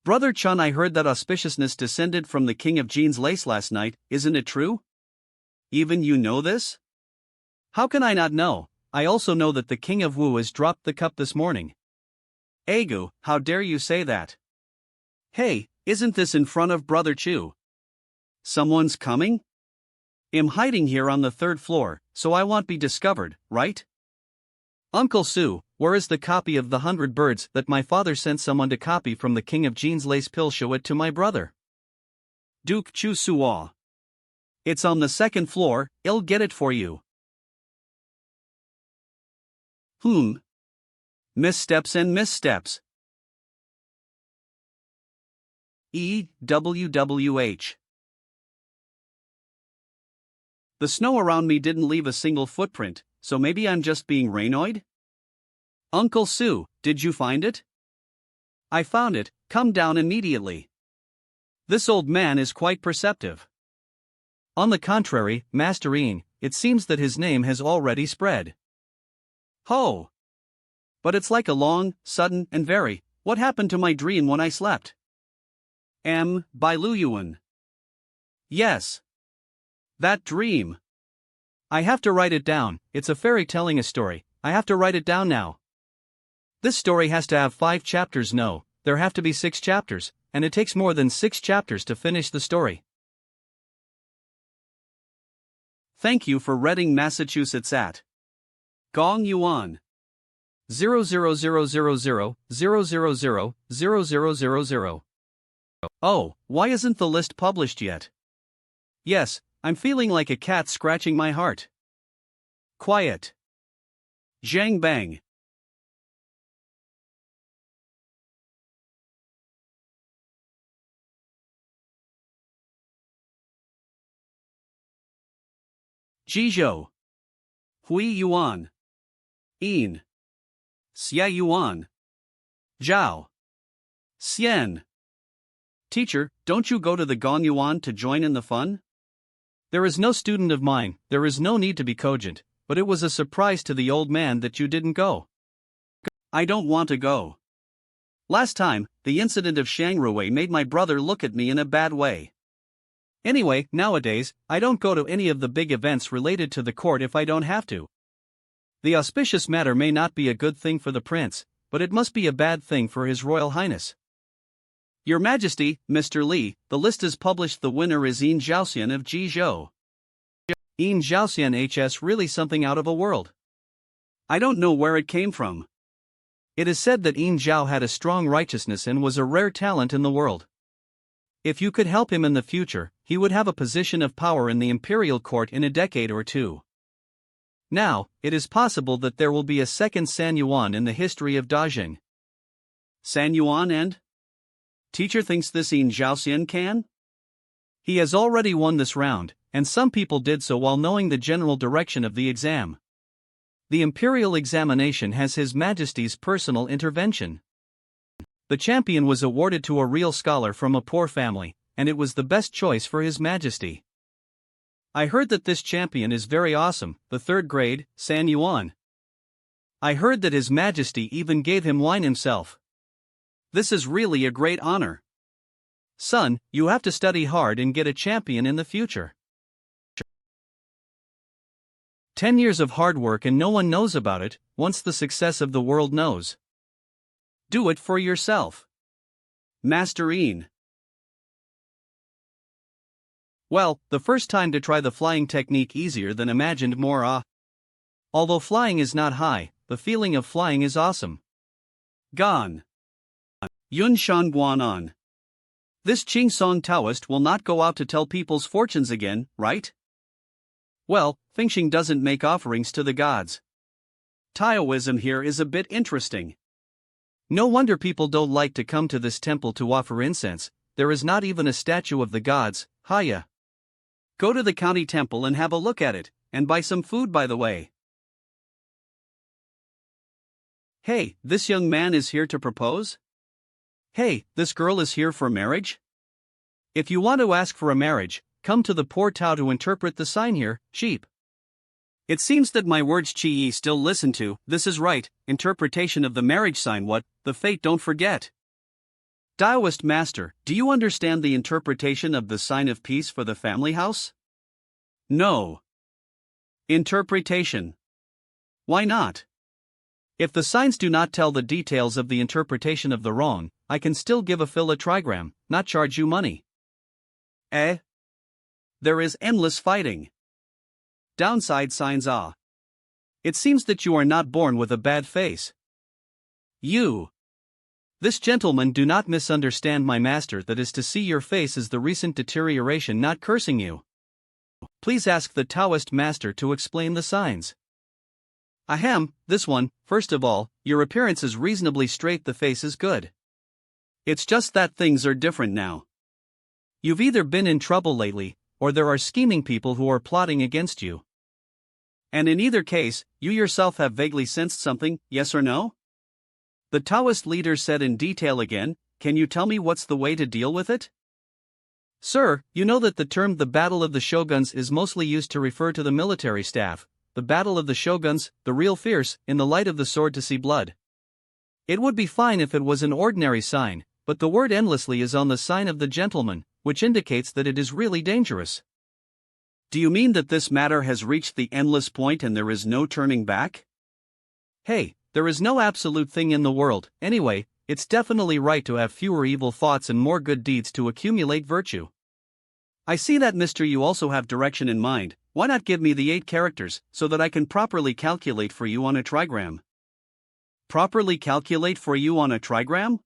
Brother Chun, I heard that auspiciousness descended from the king of jeans lace last night, isn't it true? Even you know this? How can I not know? I also know that the king of Wu has dropped the cup this morning. Agu, how dare you say that? Hey, isn't this in front of Brother Chu? Someone's coming? I'm hiding here on the 3rd floor, so I won't be discovered, right? Uncle Sue, where is the copy of the 100 Birds that my father sent someone to copy from the King of Jeans lace pill? Show it to my brother. Duke Chu Suwa. It's on the 2nd floor, I'll get it for you. Missteps and missteps. EWWH. The snow around me didn't leave a single footprint, so maybe I'm just being rainoid? Uncle Sue, did you find it? I found it, come down immediately. This old man is quite perceptive. On the contrary, Master Ian, it seems that his name has already spread. Ho! But it's like a long, sudden, and very, what happened to my dream when I slept? By Yuan. Yes. That dream. I have to write it down, it's a fairy telling a story, I have to write it down now. This story has to have 5 chapters. No, there have to be 6 chapters, and it takes more than 6 chapters to finish the story. Thank you for Reading, Massachusetts at Gong Yuan 0000000000000. Oh, why isn't the list published yet? Yes, I'm feeling like a cat scratching my heart. Quiet. Zhang Bang. Jizhou. Hui Yuan. Yin. Xia Yuan. Zhao. Xian. Teacher, don't you go to the Gong Yuan to join in the fun? There is no student of mine, there is no need to be cogent, but it was a surprise to the old man that you didn't go. I don't want to go. Last time, the incident of Shangruwei made my brother look at me in a bad way. Anyway, nowadays, I don't go to any of the big events related to the court if I don't have to. The auspicious matter may not be a good thing for the prince, but it must be a bad thing for His Royal Highness. Your Majesty, Mr. Li, the list is published. The winner is Yin Zhaoxian of Jizhou. Yin Zhaoxian HS really something out of a world. I don't know where it came from. It is said that Yin Zhao had a strong righteousness and was a rare talent in the world. If you could help him in the future, he would have a position of power in the imperial court in a decade or two. Now, it is possible that there will be a second San Yuan in the history of Dajing. San Yuan and? Teacher thinks this Yin Zhaoxian can? He has already won this round, and some people did so while knowing the general direction of the exam. The imperial examination has His Majesty's personal intervention. The champion was awarded to a real scholar from a poor family, and it was the best choice for His Majesty. I heard that this champion is very awesome, the third grade, San Yuan. I heard that His Majesty even gave him wine himself. This is really a great honor. Son, you have to study hard and get a champion in the future. 10 years of hard work and no one knows about it, once the success of the world knows. Do it for yourself. Master Yin. Well, the first time to try the flying technique easier than imagined more Although flying is not high, the feeling of flying is awesome. Gone. Yun Shan Guanan. This Qing Song Taoist will not go out to tell people's fortunes again, right? Well, Fengxing doesn't make offerings to the gods. Taoism here is a bit interesting. No wonder people don't like to come to this temple to offer incense. There is not even a statue of the gods, Haya. Go to the county temple and have a look at it, and buy some food by the way. Hey, this young man is here to propose? Hey, this girl is here for marriage? If you want to ask for a marriage, come to the poor Tao to interpret the sign here, sheep. It seems that my words Qi still listen to. This is right, interpretation of the marriage sign. What, the fate don't forget. Taoist master, do you understand the interpretation of the sign of peace for the family house? No. Interpretation. Why not? If the signs do not tell the details of the interpretation of the wrong, I can still give a trigram, not charge you money. Eh? There is endless fighting. Downside signs ah. It seems that you are not born with a bad face. You. This gentleman do not misunderstand my master, that is to see your face is the recent deterioration, not cursing you. Please ask the Taoist master to explain the signs. Ahem, this one, first of all, your appearance is reasonably straight, the face is good. It's just that things are different now. You've either been in trouble lately, or there are scheming people who are plotting against you. And in either case, you yourself have vaguely sensed something, yes or no? The Taoist leader said in detail again. Can you tell me what's the way to deal with it? Sir, you know that the term the Battle of the Shoguns is mostly used to refer to the military staff. The Battle of the Shoguns, the real fierce, in the light of the sword to see blood. It would be fine if it was an ordinary sign, but the word endlessly is on the sign of the gentleman, which indicates that it is really dangerous. Do you mean that this matter has reached the endless point and there is no turning back? Hey, there is no absolute thing in the world. Anyway, it's definitely right to have fewer evil thoughts and more good deeds to accumulate virtue. I see that, mister, you also have direction in mind. Why not give me the 8 characters, so that I can properly calculate for you on a trigram? Properly calculate for you on a trigram?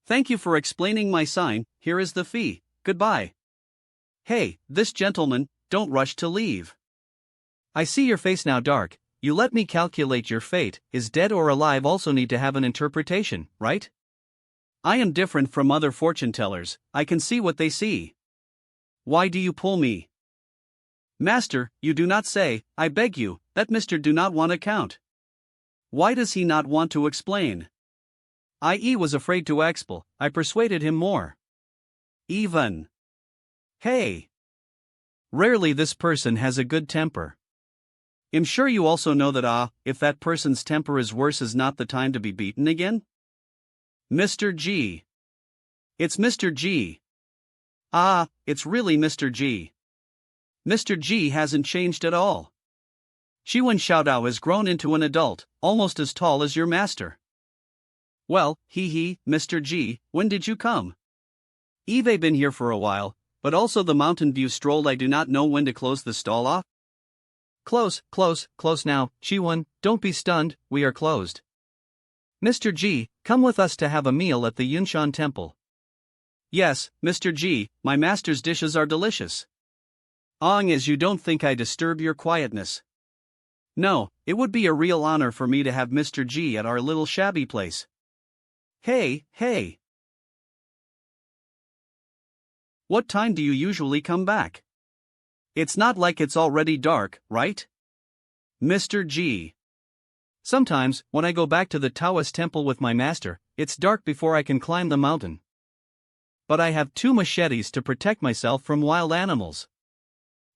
Thank you for explaining my sign. Here is the fee. Goodbye. Hey, this gentleman, don't rush to leave. I see your face now, dark. You let me calculate your fate. Is dead or alive also need to have an interpretation, right? I am different from other fortune tellers. I can see what they see. Why do you pull me? Master, you do not say, I beg you, that Mr. do not want to count. Why does he not want to explain? I.e. was afraid to expel, I persuaded him more. Even. Hey. Rarely this person has a good temper. I'm sure you also know that if that person's temper is worse is not the time to be beaten again? Mr. G. It's Mr. G. It's really Mr. G. Mr. G hasn't changed at all. Yuan Xiaodao has grown into an adult, almost as tall as your master. Well, Mr. G, when did you come? I've been here for a while, but also the Mountain View strolled. I do not know when to close the stall off. Close now, Yuan, don't be stunned, we are closed. Mr. G, come with us to have a meal at the Yunshan Temple. Yes, Mr. G, my master's dishes are delicious. As you don't think I disturb your quietness. No, it would be a real honor for me to have Mr. G at our little shabby place. Hey. What time do you usually come back? It's not like it's already dark, right? Mr. G. Sometimes, when I go back to the Taoist temple with my master, it's dark before I can climb the mountain. But I have 2 machetes to protect myself from wild animals.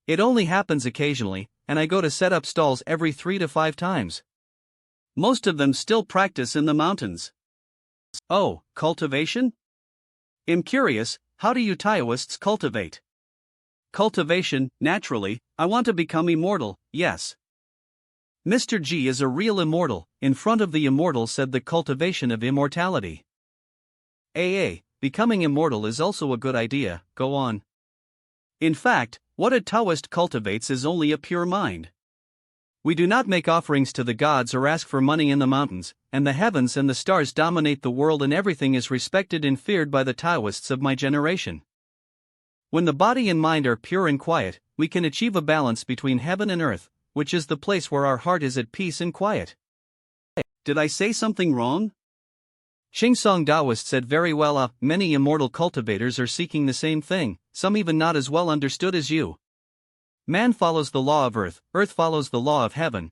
It only happens occasionally, and I go to set up stalls every 3 to 5 times. Most of them still practice in the mountains. Oh, cultivation? I'm curious, how do you Taoists cultivate? Cultivation, naturally, I want to become immortal, yes. Mr. G is a real immortal, in front of the immortal said the cultivation of immortality. Becoming immortal is also a good idea, go on. In fact, what a Taoist cultivates is only a pure mind. We do not make offerings to the gods or ask for money in the mountains, and the heavens and the stars dominate the world and everything is respected and feared by the Taoists of my generation. When the body and mind are pure and quiet, we can achieve a balance between heaven and earth, which is the place where our heart is at peace and quiet. Did I say something wrong? Xingsong Taoist said very well. Many immortal cultivators are seeking the same thing, some even not as well understood as you. Man follows the law of earth follows the law of heaven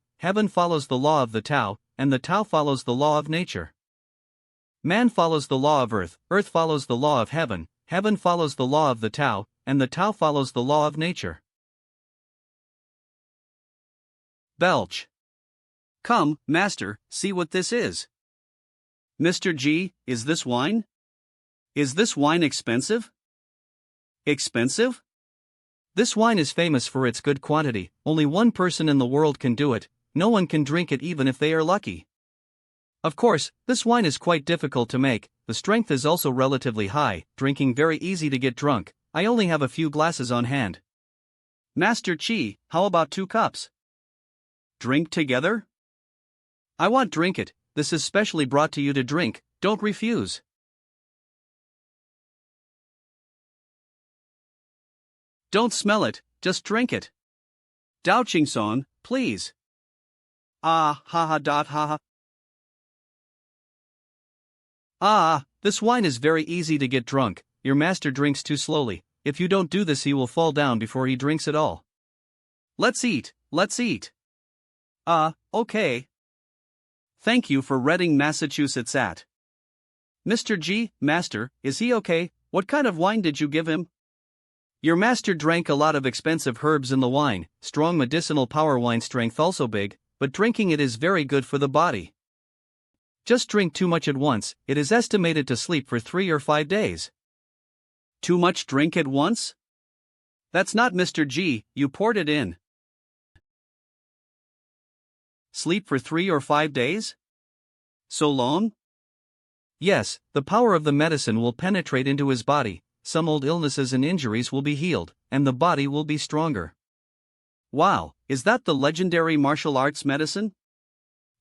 follows the law of the Tao, and the Tao follows the law of nature. Man follows the law of earth follows the law of heaven follows the law of the Tao, and the Tao follows the law of nature. Belch. Come, master, see what this is. Mr. G, is this wine? Is this wine expensive? Expensive? This wine is famous for its good quantity, only one person in the world can do it, no one can drink it even if they are lucky. Of course, this wine is quite difficult to make, the strength is also relatively high, drinking very easy to get drunk, I only have a few glasses on hand. Master Chi, how about 2 cups? Drink together? I want drink it, this is specially brought to you to drink, don't refuse. Don't smell it, just drink it. Dao Qingson, please. This wine is very easy to get drunk, your master drinks too slowly, if you don't do this he will fall down before he drinks it all. Let's eat. Okay. Thank you for Reading, Massachusetts at. Mr. G, master, is he okay? What kind of wine did you give him? Your master drank a lot of expensive herbs in the wine, strong medicinal power wine strength also big, but drinking it is very good for the body. Just drink too much at once, it is estimated to sleep for 3 or 5 days. Too much drink at once? That's not Mr. G, you poured it in. Sleep for 3 or 5 days? So long? Yes, the power of the medicine will penetrate into his body, some old illnesses and injuries will be healed, and the body will be stronger. Wow, is that the legendary martial arts medicine?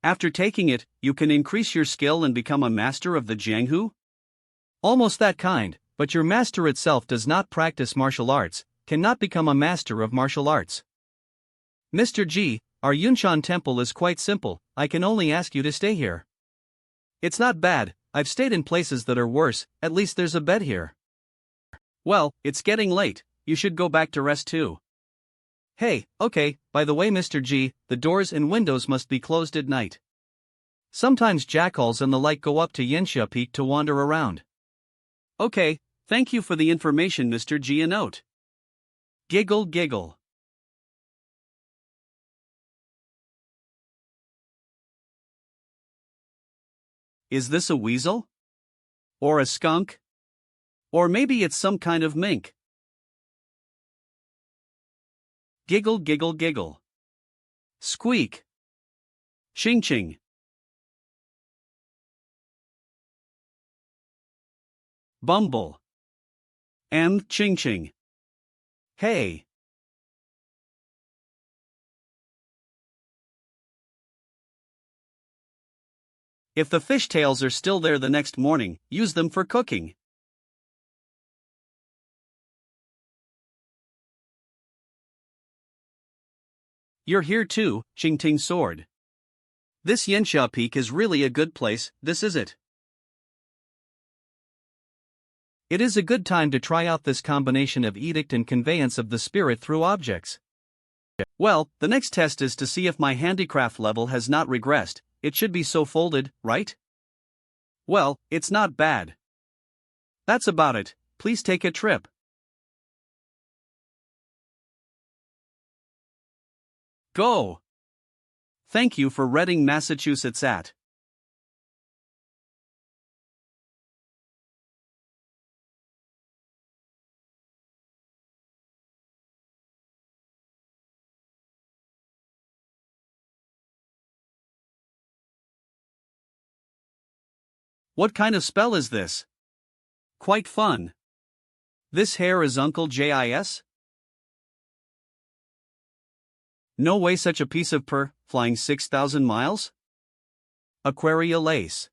After taking it, you can increase your skill and become a master of the Jianghu? Almost that kind, but your master itself does not practice martial arts, cannot become a master of martial arts. Mr. G, our Yunshan temple is quite simple, I can only ask you to stay here. It's not bad, I've stayed in places that are worse, at least there's a bed here. Well, it's getting late, you should go back to rest too. Hey, okay, by the way Mr. G, the doors and windows must be closed at night. Sometimes jackals and the like go up to Yensha Peak to wander around. Okay, thank you for the information, Mr. Gianote. Giggle giggle. Is this a weasel? Or a skunk? Or maybe it's some kind of mink. Giggle giggle giggle. Squeak. Ching ching. Bumble. And ching ching. Hey. If the fishtails are still there the next morning, use them for cooking. You're here too, Ching Ting Sword. This Yensha Peak is really a good place, this is it. It is a good time to try out this combination of edict and conveyance of the spirit through objects. Well, the next test is to see if my handicraft level has not regressed. It should be so folded, right? Well, it's not bad. That's about it, please take a trip. Go! Thank you for Reading, Massachusetts at. What kind of spell is this? Quite fun. This hair is Uncle Jis? No way such a piece of flying 6,000 miles? Aquaria lace.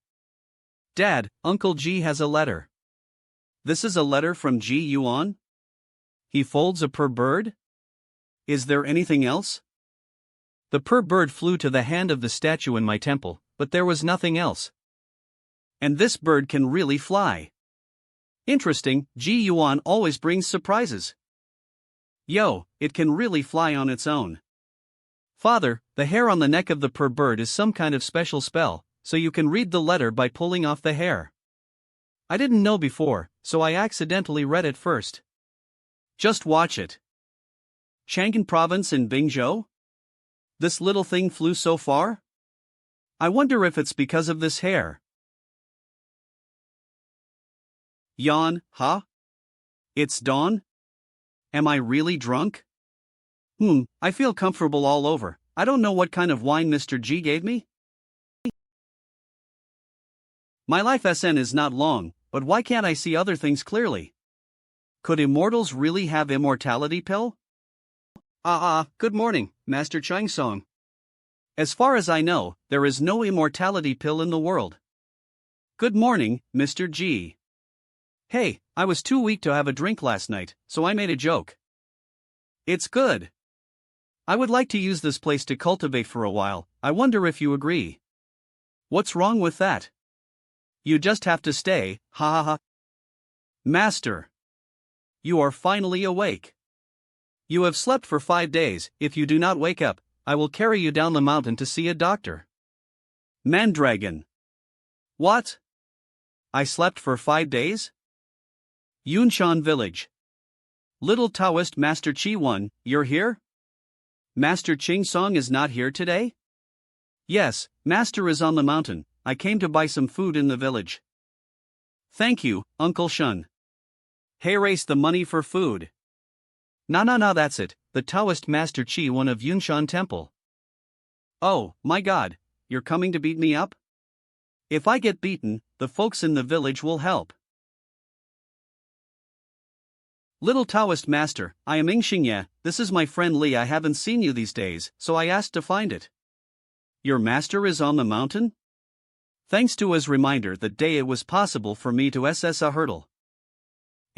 Dad, Uncle G has a letter. This is a letter from G Yuan? He folds a bird? Is there anything else? The bird flew to the hand of the statue in my temple, but there was nothing else. And this bird can really fly. Interesting, G Yuan always brings surprises. Yo, it can really fly on its own. Father, the hair on the neck of the bird is some kind of special spell, so you can read the letter by pulling off the hair. I didn't know before, so I accidentally read it first. Just watch it. Chang'an province in Bingzhou? This little thing flew so far? I wonder if it's because of this hair. Yuan, huh? It's dawn? Am I really drunk? I feel comfortable all over. I don't know what kind of wine Mr. G gave me. My life SN is not long, but why can't I see other things clearly? Could immortals really have immortality pill? Good morning, Master Changsong. As far as I know, there is no immortality pill in the world. Good morning, Mr. G. Hey, I was too weak to have a drink last night, so I made a joke. It's good. I would like to use this place to cultivate for a while. I wonder if you agree. What's wrong with that? You just have to stay, ha ha ha. Master. You are finally awake. You have slept for 5 days. If you do not wake up, I will carry you down the mountain to see a doctor. Mandragon. What? I slept for 5 days? Yunshan Village. Little Taoist Master Chi Wan, you're here? Master Ching Song is not here today? Yes, Master is on the mountain. I came to buy some food in the village. Thank you, Uncle Shun. Hey, race the money for food. Nah, that's it, the Taoist Master Chi Wan of Yunshan Temple. Oh, my god, you're coming to beat me up? If I get beaten, the folks in the village will help. Little Taoist Master, I am Ingxingye, this is my friend Li. I haven't seen you these days, so I asked to find it. Your master is on the mountain? Thanks to his reminder that day it was possible for me to SS a hurdle.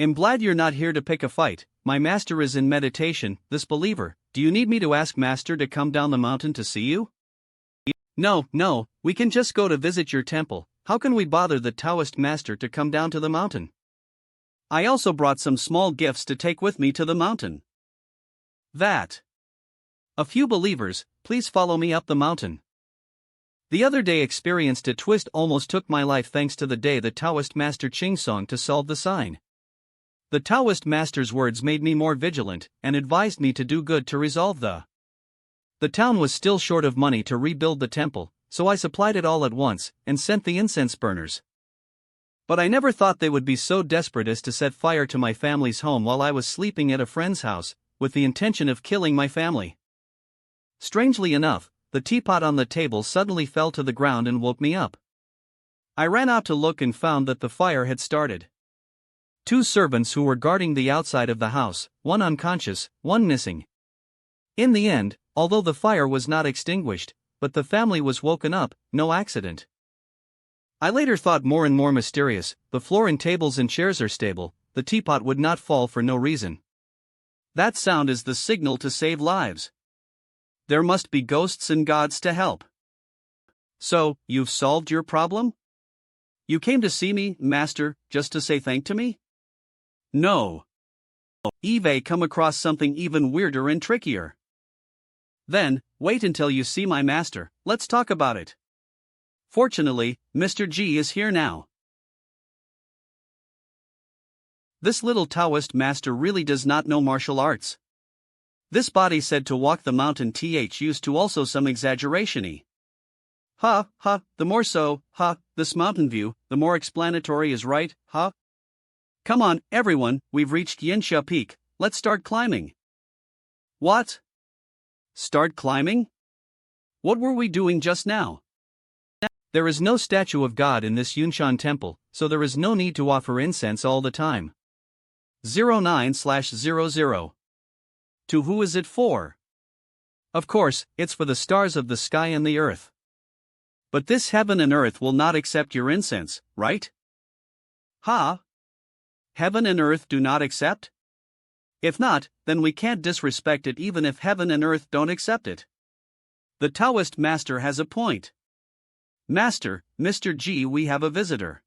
I'm glad you're not here to pick a fight, my master is in meditation, this believer. Do you need me to ask master to come down the mountain to see you? No, we can just go to visit your temple. How can we bother the Taoist master to come down to the mountain? I also brought some small gifts to take with me to the mountain. That. A few believers, please follow me up the mountain. The other day experienced a twist almost took my life thanks to the day the Taoist master Ching Song to solve the sign. The Taoist master's words made me more vigilant and advised me to do good to resolve the town was still short of money to rebuild the temple, so I supplied it all at once and sent the incense burners. But I never thought they would be so desperate as to set fire to my family's home while I was sleeping at a friend's house, with the intention of killing my family. Strangely enough, the teapot on the table suddenly fell to the ground and woke me up. I ran out to look and found that the fire had started. 2 servants who were guarding the outside of the house, one unconscious, one missing. In the end, although the fire was not extinguished, but the family was woken up, no accident. I later thought more and more mysterious, the floor and tables and chairs are stable, the teapot would not fall for no reason. That sound is the signal to save lives. There must be ghosts and gods to help. So, you've solved your problem? You came to see me, master, just to say thank to me? No. Eve come across something even weirder and trickier. Then, wait until you see my master, let's talk about it. Fortunately, Mr. G is here now. This little Taoist master really does not know martial arts. This body said to walk the mountain used to also some exaggeration-y. Ha, ha, the more so, ha, this mountain view, the more explanatory is right, ha? Come on, everyone, we've reached Yinsha Peak, let's start climbing. What? Start climbing? What were we doing just now? There is no statue of God in this Yunshan temple, so there is no need to offer incense all the time. 09/00. To who is it for? Of course, it's for the stars of the sky and the earth. But this heaven and earth will not accept your incense, right? Ha? Heaven and earth do not accept? If not, then we can't disrespect it even if heaven and earth don't accept it. The Taoist master has a point. Master, Mr. G, we have a visitor.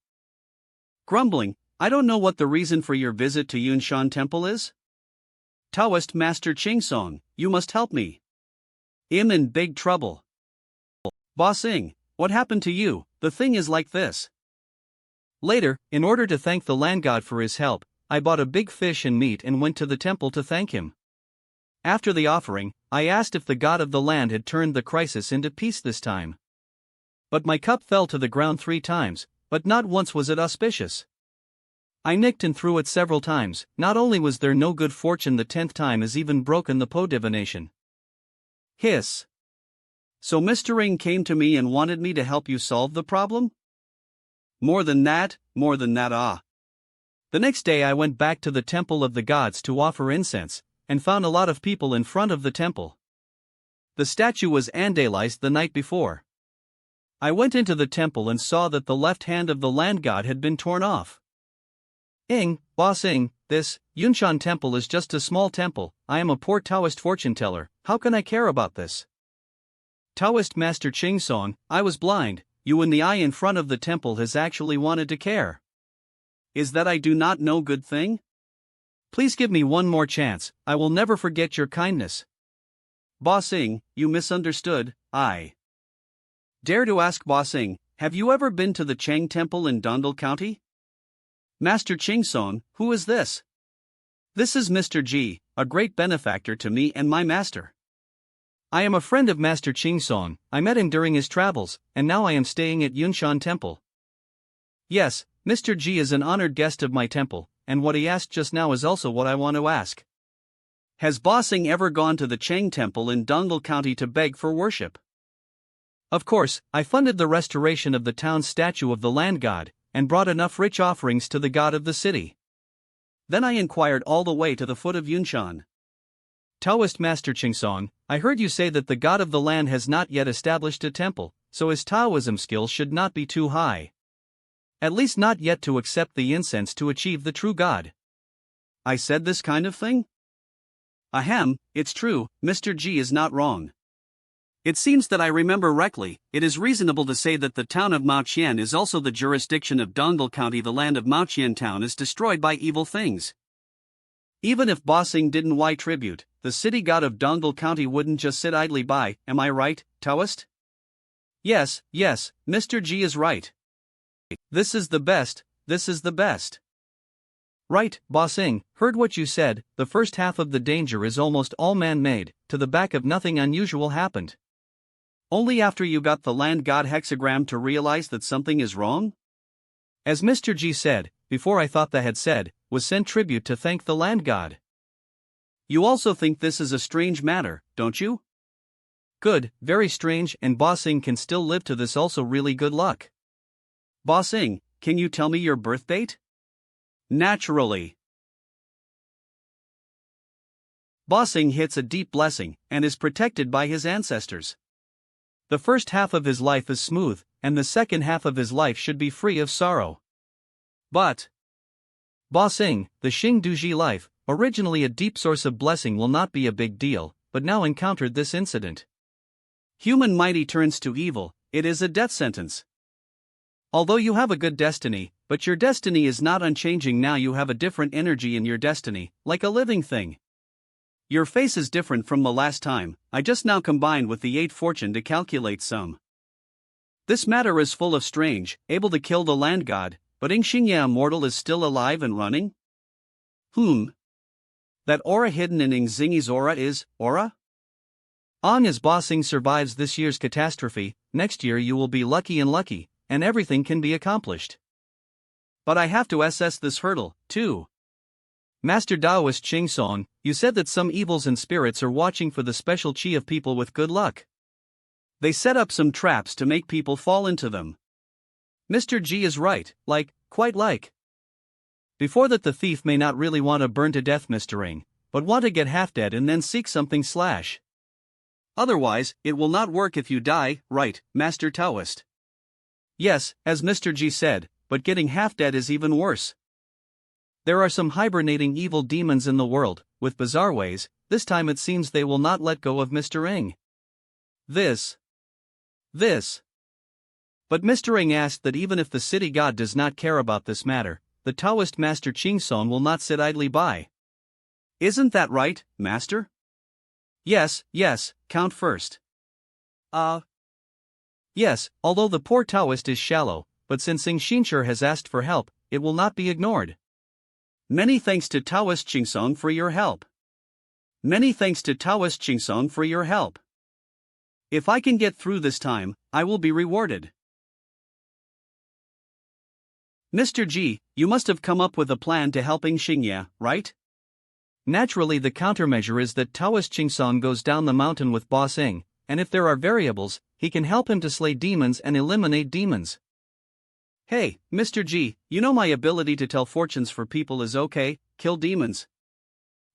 Grumbling, I don't know what the reason for your visit to Yunshan Temple is. Taoist Master Ching Song, you must help me. I'm in big trouble. Bossing, what happened to you? The thing is like this. Later, in order to thank the land god for his help, I bought a big fish and meat and went to the temple to thank him. After the offering, I asked if the god of the land had turned the crisis into peace this time. But my cup fell to the ground 3 times, but not once was it auspicious. I nicked and threw it several times, not only was there no good fortune the 10th time has even broken the Po divination. Hiss. So Mr. Ing came to me and wanted me to help you solve the problem? More than that, ah. The next day I went back to the temple of the gods to offer incense, and found a lot of people in front of the temple. The statue was andalized the night before. I went into the temple and saw that the left hand of the land god had been torn off. Boss Ing, this Yunshan temple is just a small temple, I am a poor Taoist fortune teller, how can I care about this? Taoist Master Ching Song, I was blind, you and the eye in front of the temple has actually wanted to care. Is that I do not know good thing? Please give me one more chance, I will never forget your kindness. Boss Ing, you misunderstood, I dare to ask Boss Ing, have you ever been to the Chang Temple in Dondal County? Master Ching Song, who is this? This is Mr. G, a great benefactor to me and my master. I am a friend of Master Ching Song, I met him during his travels, and now I am staying at Yunshan Temple. Yes, Mr. G is an honored guest of my temple, and what he asked just now is also what I want to ask. Has Boss Ing ever gone to the Chang Temple in Dondal County to beg for worship? Of course, I funded the restoration of the town's statue of the land god, and brought enough rich offerings to the god of the city. Then I inquired all the way to the foot of Yunshan. Taoist Master Ching Song, I heard you say that the god of the land has not yet established a temple, so his Taoism skills should not be too high. At least not yet to accept the incense to achieve the true god. I said this kind of thing? Ahem, it's true, Mr. G is not wrong. It seems that I remember rightly, it is reasonable to say that the town of Maoqian is also the jurisdiction of Dondal County. The land of Maoqian town is destroyed by evil things. Even if Boss Ing didn't Y tribute, the city god of Dondal County wouldn't just sit idly by, am I right, Taoist? Yes, yes, Mr. G is right. This is the best, this is the best. Right, Bossing, heard what you said, the first half of the danger is almost all man-made, to the back of nothing unusual happened. Only after you got the land god hexagram to realize that something is wrong? As Mr. G said, before I thought they had said, was sent tribute to thank the land god. You also think this is a strange matter, don't you? Good, very strange, and Bossing can still live to this also really good luck. Bossing, can you tell me your birth date? Naturally. Bossing hits a deep blessing, and is protected by his ancestors. The first half of his life is smooth, and the second half of his life should be free of sorrow. But Bossing, the Xing Duji life, originally a deep source of blessing, will not be a big deal, but now encountered this incident. Human mighty turns to evil, it is a death sentence. Although you have a good destiny, but your destiny is not unchanging now, you have a different energy in your destiny, like a living thing. Your face is different from the last time, I just now combined with the 8 fortune to calculate some. This matter is full of strange, able to kill the land god, but Xingye immortal is still alive and running? That aura hidden in Xingye's aura is, aura? As Bossing survives this year's catastrophe, next year you will be lucky and lucky, and everything can be accomplished. But I have to assess this hurdle, too. Master Taoist Ching Song, you said that some evils and spirits are watching for the special chi of people with good luck. They set up some traps to make people fall into them. Mr. G is right, quite like. Before that, the thief may not really want to burn to death Mr. Ing, but want to get half dead and then seek something / Otherwise, it will not work if you die, right, Master Taoist? Yes, as Mr. G said, but getting half dead is even worse. There are some hibernating evil demons in the world, with bizarre ways. This time it seems they will not let go of Mr. Ing. This. But Mr. Ing asked that even if the city god does not care about this matter, the Taoist Master Ching Song will not sit idly by. Isn't that right, Master? Yes, count first. Yes, although the poor Taoist is shallow, but since Ing Xinshur has asked for help, it will not be ignored. Many thanks to Taoist Chingsong for your help. Many thanks to Taoist Chingsong for your help. If I can get through this time, I will be rewarded. Mr. G, you must have come up with a plan to helping Xingye, right? Naturally, the countermeasure is that Taoist Chingsong goes down the mountain with Boss Ing, and if there are variables, he can help him to slay demons and eliminate demons. Hey, Mr. G, you know my ability to tell fortunes for people is okay, kill demons.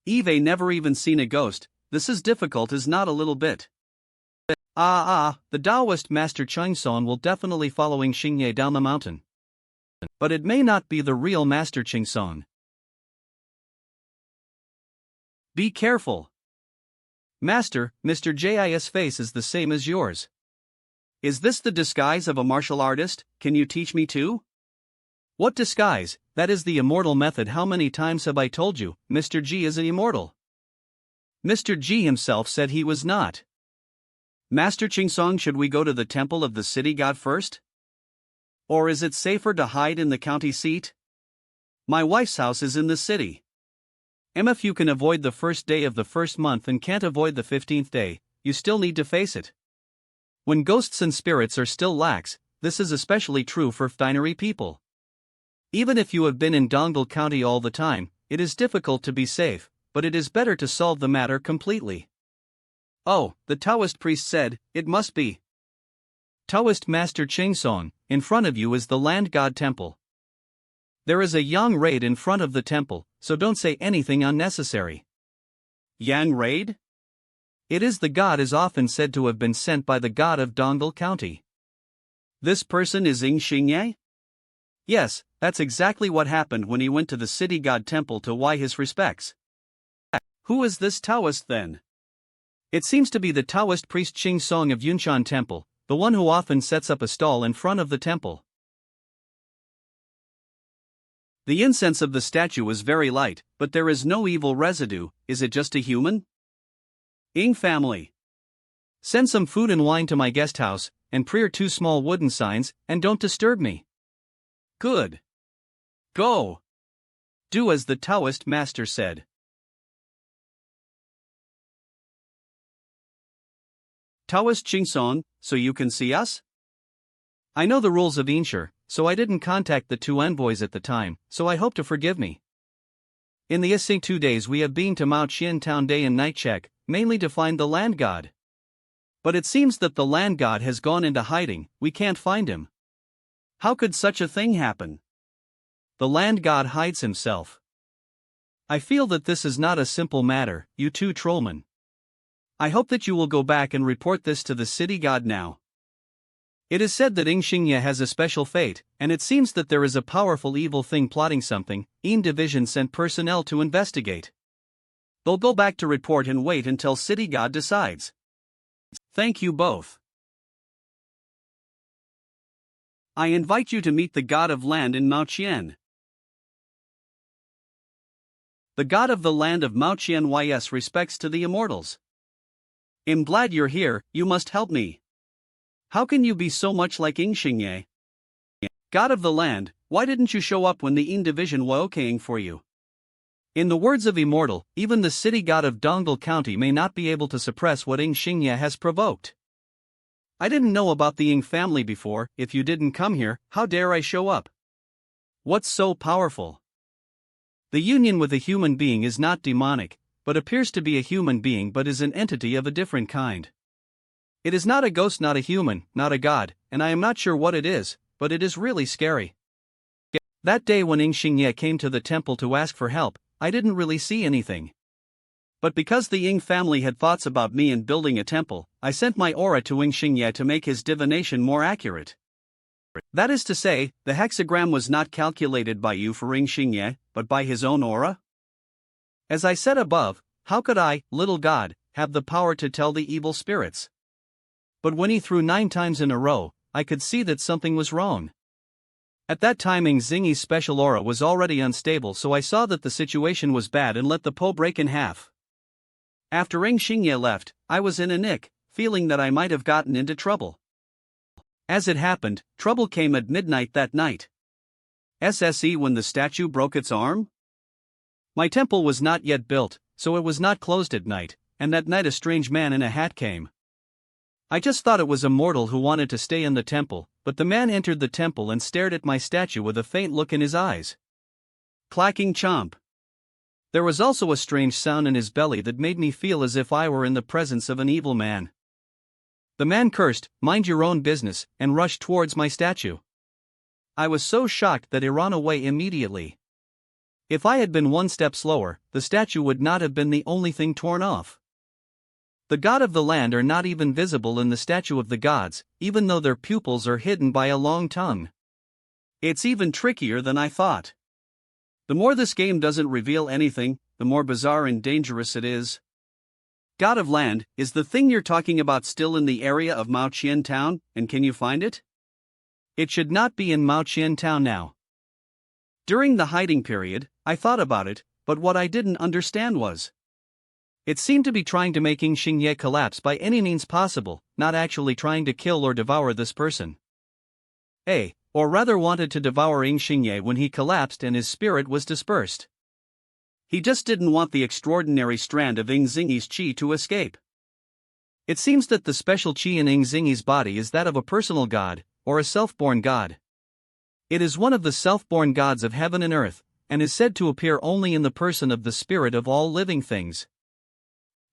Eve never even seen a ghost, this is difficult is not a little bit. The Taoist Master Chingsong will definitely following Xingye down the mountain. But it may not be the real Master Chingsong. Be careful. Master, Mr. Jis face is the same as yours. Is this the disguise of a martial artist? Can you teach me too? What disguise? That is the immortal method. How many times have I told you, Mr. G is an immortal? Mr. G himself said he was not. Master Chingsong, should we go to the temple of the city god first? Or is it safer to hide in the county seat? My wife's house is in the city. If you can avoid the first day of the first month and can't avoid the 15th day, you still need to face it. When ghosts and spirits are still lax, this is especially true for binary people. Even if you have been in Dongle County all the time, it is difficult to be safe, but it is better to solve the matter completely. Oh, the Taoist priest said, it must be. Taoist Master Chingsong, in front of you is the land god temple. There is a yang raid in front of the temple, so don't say anything unnecessary. Yang raid? It is the god is often said to have been sent by the god of Dongle County. This person is Ing Xingye? Yes, that's exactly what happened when he went to the city god temple to pay his respects. Who is this Taoist then? It seems to be the Taoist priest Ching Song of Yunshan Temple, the one who often sets up a stall in front of the temple. The incense of the statue is very light, but there is no evil residue. Is it just a human? Ing family. Send some food and wine to my guest house, and rear 2 small wooden signs, and don't disturb me. Good. Go. Do as the Taoist master said. Taoist Jingsong, so you can see us? I know the rules of Inshur, so I didn't contact the 2 envoys at the time, so I hope to forgive me. In the ensuing 2 days we have been to Mao Qian town day and night check, mainly to find the land god. But it seems that the land god has gone into hiding, we can't find him. How could such a thing happen? The land god hides himself. I feel that this is not a simple matter, you 2 trollmen. I hope that you will go back and report this to the city god now. It is said that Xingye has a special fate, and it seems that there is a powerful evil thing plotting something. Yin Division sent personnel to investigate. They'll go back to report and wait until city god decides. Thank you both. I invite you to meet the god of land in Mao Qian. The god of the land of Mao Qian ys respects to the immortals. I'm glad you're here, you must help me. How can you be so much like Xingye? God of the land, why didn't you show up when the Yin Division were okaying for you? In the words of Immortal, even the city god of Dongdal County may not be able to suppress what Xingye has provoked. I didn't know about the Ying family before. If you didn't come here, how dare I show up? What's so powerful? The union with a human being is not demonic, but appears to be a human being but is an entity of a different kind. It is not a ghost, not a human, not a god, and I am not sure what it is, but it is really scary. That day when Xingye came to the temple to ask for help, I didn't really see anything. But because the Ying family had thoughts about me and building a temple, I sent my aura to Xingye to make his divination more accurate. That is to say, the hexagram was not calculated by you for Xingye, but by his own aura? As I said above, how could I, little god, have the power to tell the evil spirits? But when he threw 9 times in a row, I could see that something was wrong. At that time Xingye's special aura was already unstable, so I saw that the situation was bad and let the Po break in half. After Xingye left, I was in a nick, feeling that I might have gotten into trouble. As it happened, trouble came at midnight that night. SSE when the statue broke its arm? My temple was not yet built, so it was not closed at night, and that night a strange man in a hat came. I just thought it was a mortal who wanted to stay in the temple, but the man entered the temple and stared at my statue with a faint look in his eyes. Clacking chomp. There was also a strange sound in his belly that made me feel as if I were in the presence of an evil man. The man cursed, "Mind your own business," and rushed towards my statue. I was so shocked that I ran away immediately. If I had been 1 step slower, the statue would not have been the only thing torn off. The god of the land are not even visible in the statue of the gods, even though their pupils are hidden by a long tongue. It's even trickier than I thought. The more this game doesn't reveal anything, the more bizarre and dangerous it is. God of land, is the thing you're talking about still in the area of Mao Qian town, and can you find it? It should not be in Mao Qian town now. During the hiding period, I thought about it, but what I didn't understand was, it seemed to be trying to make Xingye collapse by any means possible, not actually trying to kill or devour this person. Or rather wanted to devour Xingye when he collapsed and his spirit was dispersed. He just didn't want the extraordinary strand of Xingye's qi to escape. It seems that the special qi in Xingye's body is that of a personal god, or a self-born god. It is one of the self-born gods of heaven and earth, and is said to appear only in the person of the spirit of all living things.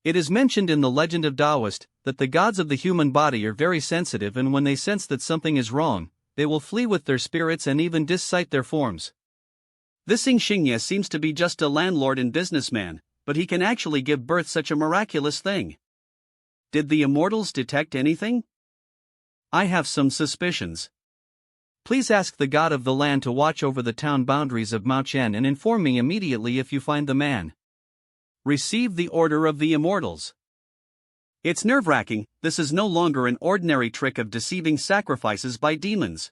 It is mentioned in the legend of Taoist that the gods of the human body are very sensitive, and when they sense that something is wrong, they will flee with their spirits and even dissite their forms. This Xingye seems to be just a landlord and businessman, but he can actually give birth such a miraculous thing. Did the immortals detect anything? I have some suspicions. Please ask the god of the land to watch over the town boundaries of Mao Qian and inform me immediately if you find the man. Receive the order of the immortals. It's nerve-wracking. This is no longer an ordinary trick of deceiving sacrifices by demons.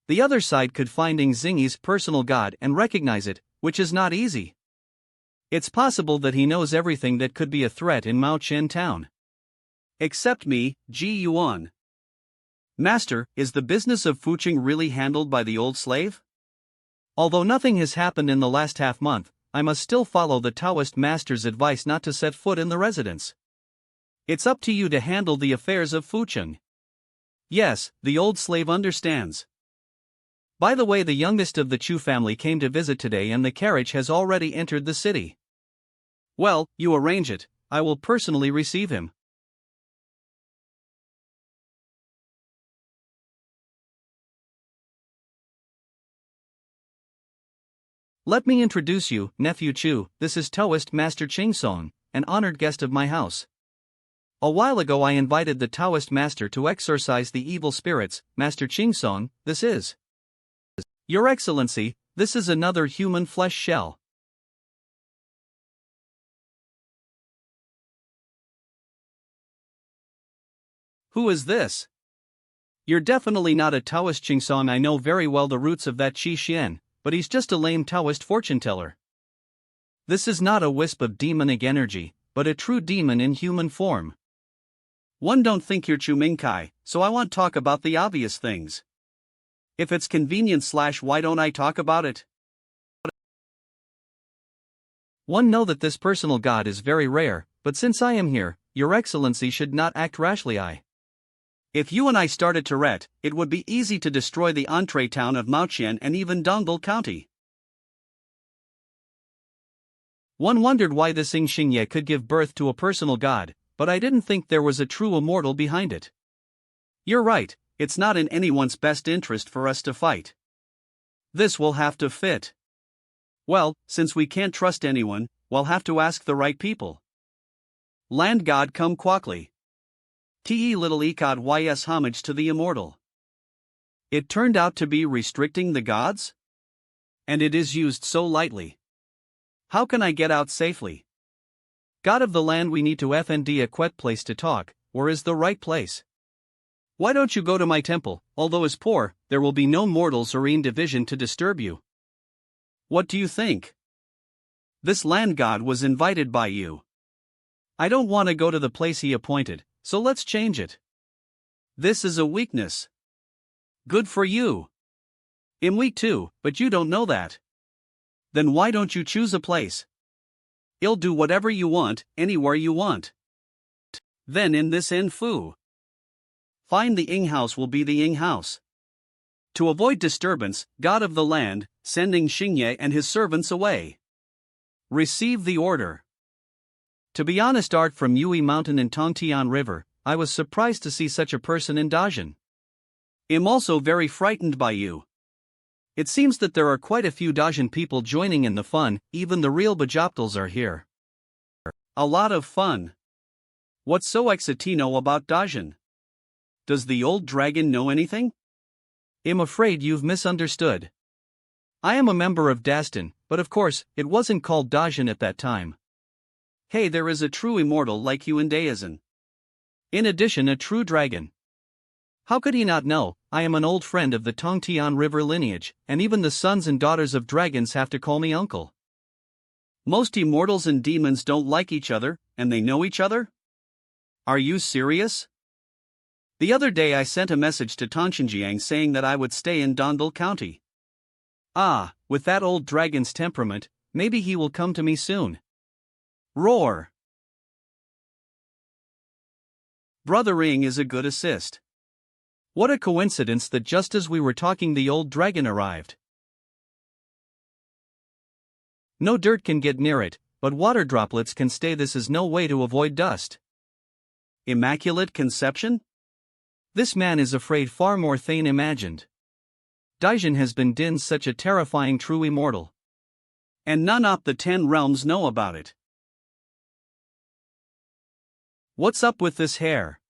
The other side could find Xingye's personal god and recognize it, which is not easy. It's possible that he knows everything that could be a threat in Mao Qian town. Except me, Yuan. Master, is the business of fooching really handled by the old slave? Although nothing has happened in the last half month, I must still follow the Taoist master's advice not to set foot in the residence. It's up to you to handle the affairs of fooching. Yes, the old slave understands. By the way, the youngest of the Chu family came to visit today and the carriage has already entered the city. Well, you arrange it, I will personally receive him. Let me introduce you, Nephew Chu, this is Taoist Master Ching Song, an honored guest of my house. A while ago I invited the Taoist Master to exorcise the evil spirits. Master Ching Song, this is. Your Excellency, this is another human flesh shell. Who is this? You're definitely not a Taoist, Ching Song. I know very well the roots of that Qi Xian, but he's just a lame Taoist fortune teller. This is not a wisp of demonic energy, but a true demon in human form. One don't think you're Chu Mingkai, so I won't talk about the obvious things. If it's convenient / why don't I talk about it? One know that this personal god is very rare, but since I am here, Your Excellency should not act rashly. If you and I started to ret, it would be easy to destroy the entree town of Maoqian and even Dongdal County. One wondered why this Ing Xingye could give birth to a personal god, but I didn't think there was a true immortal behind it. You're right, it's not in anyone's best interest for us to fight. This will have to fit. Well, since we can't trust anyone, we'll have to ask the right people. Land god come Kwakli. Te little Ekad ys homage to the immortal. It turned out to be restricting the gods? And it is used so lightly. How can I get out safely? God of the land, we need to FND a quet place to talk, or is the right place? Why don't you go to my temple? Although as poor, there will be no mortals or in division to disturb you. What do you think? This land god was invited by you. I don't want to go to the place he appointed, so let's change it. This is a weakness. Good for you. I'm weak too, but you don't know that. Then why don't you choose a place? You'll do whatever you want, anywhere you want. Then in this Enfu. Find the Ing house will be the Ing house. To avoid disturbance, god of the land, sending Xingye and his servants away. Receive the order. To be honest, art from Yui Mountain and Tongtian River, I was surprised to see such a person in Dajin. I'm also very frightened by you. It seems that there are quite a few Dajin people joining in the fun, even the real Bajoptals are here. A lot of fun. What's so excitino about Dajin? Does the old dragon know anything? I'm afraid you've misunderstood. I am a member of Dastan, but of course, it wasn't called Dajin at that time. Hey, there is a true immortal like you in Daizan. In addition, a true dragon. How could he not know? I am an old friend of the Tongtian River lineage, and even the sons and daughters of dragons have to call me uncle. Most immortals and demons don't like each other, and they know each other? Are you serious? The other day I sent a message to Tongxinjiang saying that I would stay in Dongdal County. Ah, with that old dragon's temperament, maybe he will come to me soon. Roar! Brothering is a good assist. What a coincidence that just as we were talking the old dragon arrived. No dirt can get near it, but water droplets can stay. This is no way to avoid dust. Immaculate conception? This man is afraid far more than imagined. Daijin has been din such a terrifying true immortal. And none of the 10 realms know about it. What's up with this hair?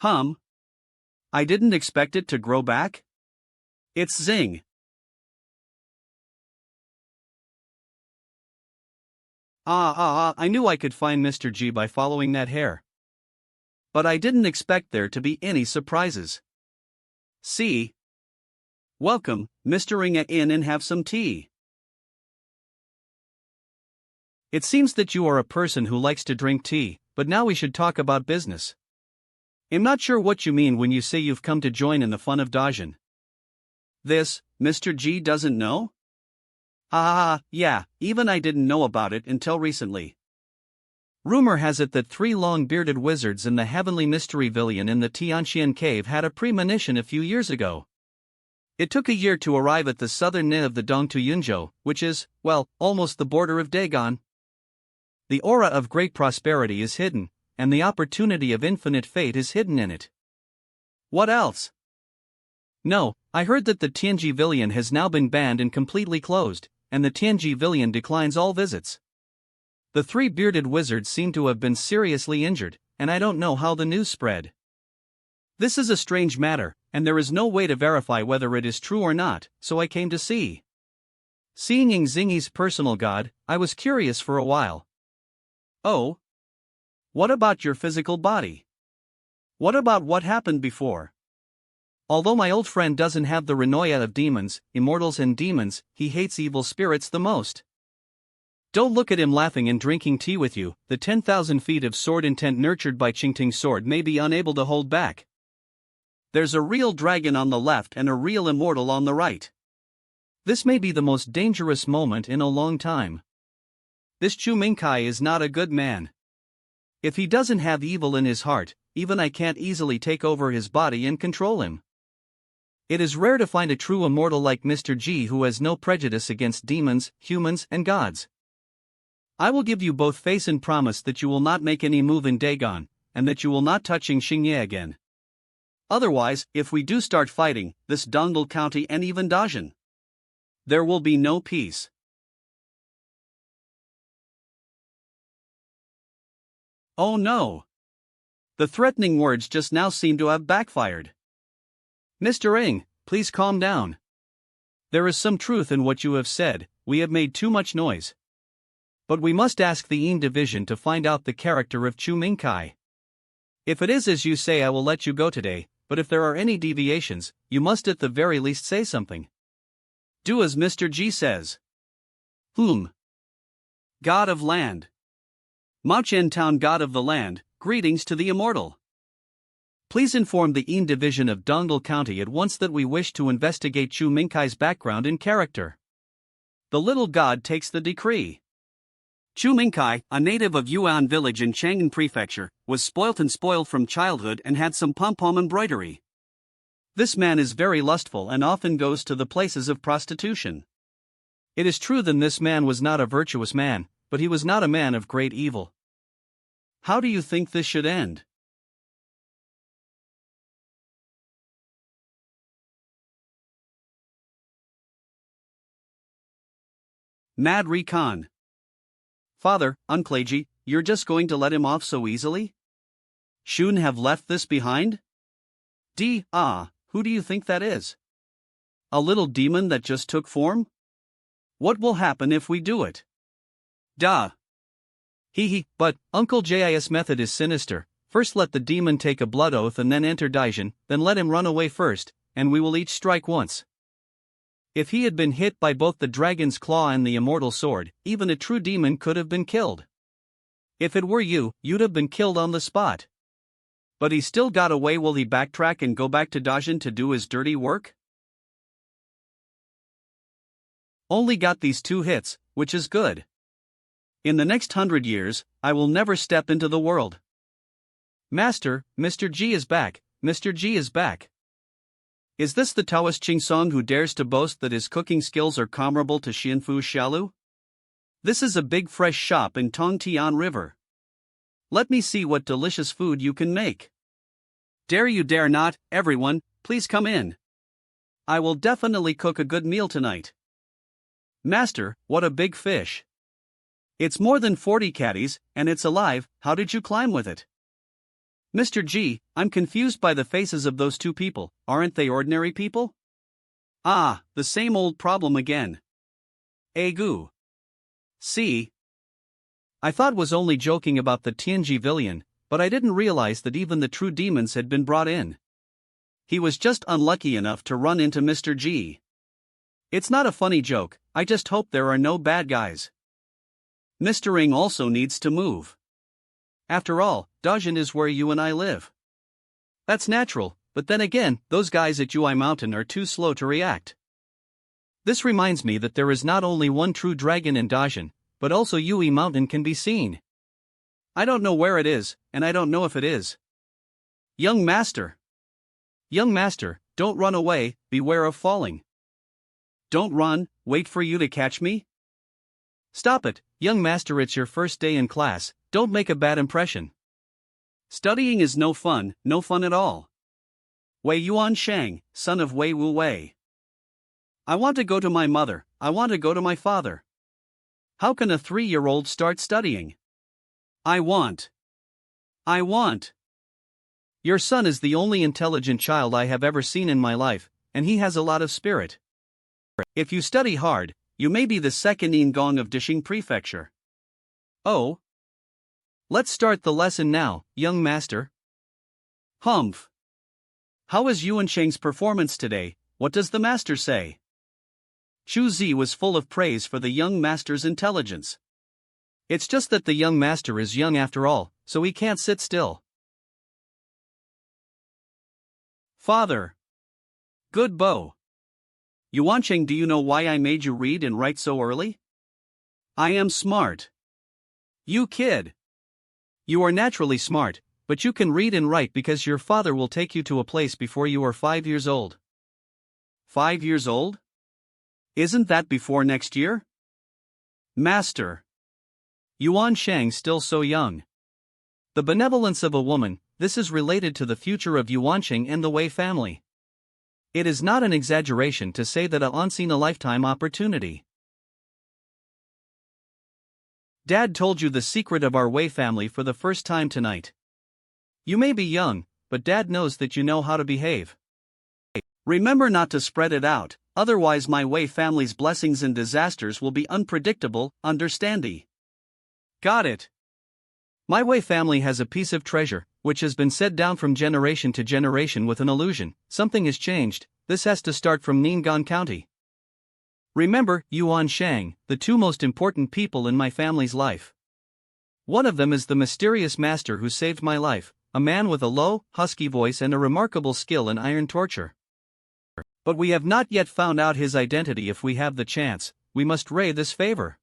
I didn't expect it to grow back. It's zing. I knew I could find Mr. G by following that hair. But I didn't expect there to be any surprises. See? Welcome, Mr. Inga, in and have some tea. It seems that you are a person who likes to drink tea, but now we should talk about business. I'm not sure what you mean when you say you've come to join in the fun of Dajin. This, Mr. G doesn't know? Yeah, even I didn't know about it until recently. Rumor has it that 3 long-bearded wizards in the heavenly mystery villain in the Tianxian cave had a premonition a few years ago. It took a year to arrive at the southern Ni of the Dongtu Yunzhou, which is, well, almost the border of Dagon. The aura of great prosperity is hidden, and the opportunity of infinite fate is hidden in it. What else? No, I heard that the Tianji Villian has now been banned and completely closed, and the Tianji Villian declines all visits. The 3 bearded wizards seem to have been seriously injured, and I don't know how the news spread. This is a strange matter, and there is no way to verify whether it is true or not, so I came to see. Seeing Xingyi's personal god, I was curious for a while. Oh? What about your physical body? What about what happened before? Although my old friend doesn't have the renoia of demons, immortals and demons, he hates evil spirits the most. Don't look at him laughing and drinking tea with you. The 10,000 feet of sword intent nurtured by Qingting's sword may be unable to hold back. There's a real dragon on the left and a real immortal on the right. This may be the most dangerous moment in a long time. This Chu Mingkai is not a good man. If he doesn't have evil in his heart, even I can't easily take over his body and control him. It is rare to find a true immortal like Mr. G who has no prejudice against demons, humans, and gods. I will give you both face and promise that you will not make any move in Dagon, and that you will not touch Xingye again. Otherwise, if we do start fighting, this Dongdal County and even Dajin, there will be no peace. Oh no! The threatening words just now seem to have backfired. Mr. Ng, please calm down. There is some truth in what you have said. We have made too much noise. But we must ask the Yin division to find out the character of Chu Mingkai. If it is as you say, I will let you go today, but if there are any deviations, you must at the very least say something. Do as Mr. G says. God of land. Maochen Town, God of the land, greetings to the immortal. Please inform the Yin division of Dongdal County at once that we wish to investigate Chu Mingkai's background and character. The little god takes the decree. Chu Mingkai, a native of Yuan village in Chang'an Prefecture, was spoiled from childhood and had some pom-pom embroidery. This man is very lustful and often goes to the places of prostitution. It is true that this man was not a virtuous man, but he was not a man of great evil. How do you think this should end? Mad Recon. Father, Uncleji, you're just going to let him off so easily? Shouldn't have left this behind? Who do you think that is? A little demon that just took form? What will happen if we do it? Duh. But Uncle Jis' method is sinister. First let the demon take a blood oath and then enter Daijin, then let him run away first, and we will each strike once. If he had been hit by both the dragon's claw and the immortal sword, even a true demon could have been killed. If it were you, you'd have been killed on the spot. But he still got away. Will he backtrack and go back to Daijin to do his dirty work? Only got these 2 hits, which is good. In the next 100 years, I will never step into the world. Master, Mr. G is back, Mr. G is back. Is this the Taoist Qingsong who dares to boast that his cooking skills are comparable to Xianfu Xiaolu? This is a big fresh shop in Tongtian River. Let me see what delicious food you can make. Dare you dare not, everyone, please come in. I will definitely cook a good meal tonight. Master, what a big fish. It's more than 40 caddies, and it's alive. How did you climb with it? Mr. G, I'm confused by the faces of those 2 people. Aren't they ordinary people? The same old problem again. Egu. See? I thought was only joking about the Tianji villain, but I didn't realize that even the true demons had been brought in. He was just unlucky enough to run into Mr. G. It's not a funny joke, I just hope there are no bad guys. Mr. Ng also needs to move. After all, Daijin is where you and I live. That's natural, but then again, those guys at Ui Mountain are too slow to react. This reminds me that there is not only one true dragon in Dajin, but also Ui Mountain can be seen. I don't know where it is, and I don't know if it is. Young master! Young master, don't run away, beware of falling. Don't run, wait for you to catch me? Stop it, young master, it's your first day in class, don't make a bad impression. Studying is no fun at all. Wei Yuan Shang, son of Wei Wu Wei. I want to go to my mother, I want to go to my father. How can a 3-year-old start studying? I want. Your son is the only intelligent child I have ever seen in my life, and he has a lot of spirit. If you study hard, you may be the second in Gong of Dishing Prefecture. Oh? Let's start the lesson now, young master. Humph. How is Yuan Sheng's performance today? What does the master say? Chu Zi was full of praise for the young master's intelligence. It's just that the young master is young after all, so he can't sit still. Father. Good bow. Yuancheng, do you know why I made you read and write so early? I am smart. You kid. You are naturally smart, but you can read and write because your father will take you to a place before you are 5 years old. 5 years old? Isn't that before next year? Master. Yuan Shang still so young. The benevolence of a woman, this is related to the future of Yuanqing and the Wei family. It is not an exaggeration to say that a once-in-a-lifetime opportunity. Dad told you the secret of our Wei family for the first time tonight. You may be young, but Dad knows that you know how to behave. Remember not to spread it out, otherwise my Wei family's blessings and disasters will be unpredictable, understandy? Got it. My Wei family has a piece of treasure, which has been set down from generation to generation with an illusion. Something has changed, this has to start from Ning'an County. Remember, Yuan Shang, the two most important people in my family's life. One of them is the mysterious master who saved my life, a man with a low, husky voice and a remarkable skill in iron torture. But we have not yet found out his identity. If we have the chance, we must ray this favor.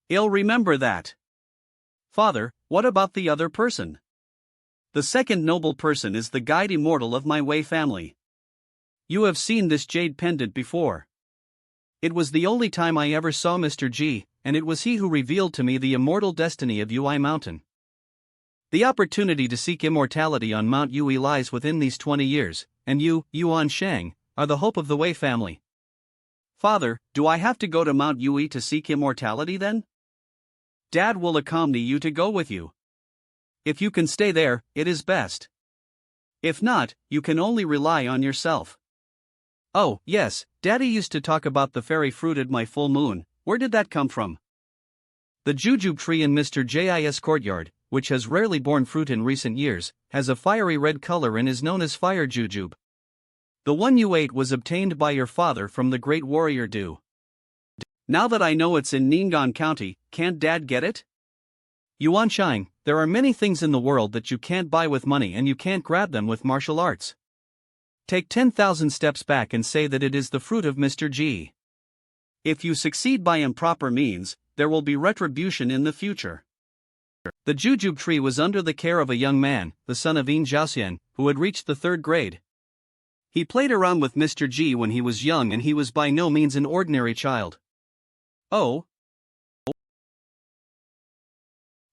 I'll remember that. Father, what about the other person? The second noble person is the guide immortal of my Wei family. You have seen this jade pendant before. It was the only time I ever saw Mr. G, and it was he who revealed to me the immortal destiny of Ui Mountain. The opportunity to seek immortality on Mount Yui lies within these 20 years, and you, Yuan Shang, are the hope of the Wei family. Father, do I have to go to Mount Yui to seek immortality then? Dad will accompany you to go with you. If you can stay there, it is best. If not, you can only rely on yourself. Oh, yes, Daddy used to talk about the fairy fruit at my full moon. Where did that come from? The jujube tree in Mr. Jis courtyard, which has rarely borne fruit in recent years, has a fiery red color and is known as fire jujube. The one you ate was obtained by your father from the great warrior Du. Now that I know it's in Ning'an County, can't Dad get it? Yuan Shang, there are many things in the world that you can't buy with money and you can't grab them with martial arts. Take 10,000 steps back and say that it is the fruit of Mr. G. If you succeed by improper means, there will be retribution in the future. The jujube tree was under the care of a young man, the son of Yin Zhaoxian, who had reached the 3rd grade. He played around with Mr. G when he was young and he was by no means an ordinary child. Oh.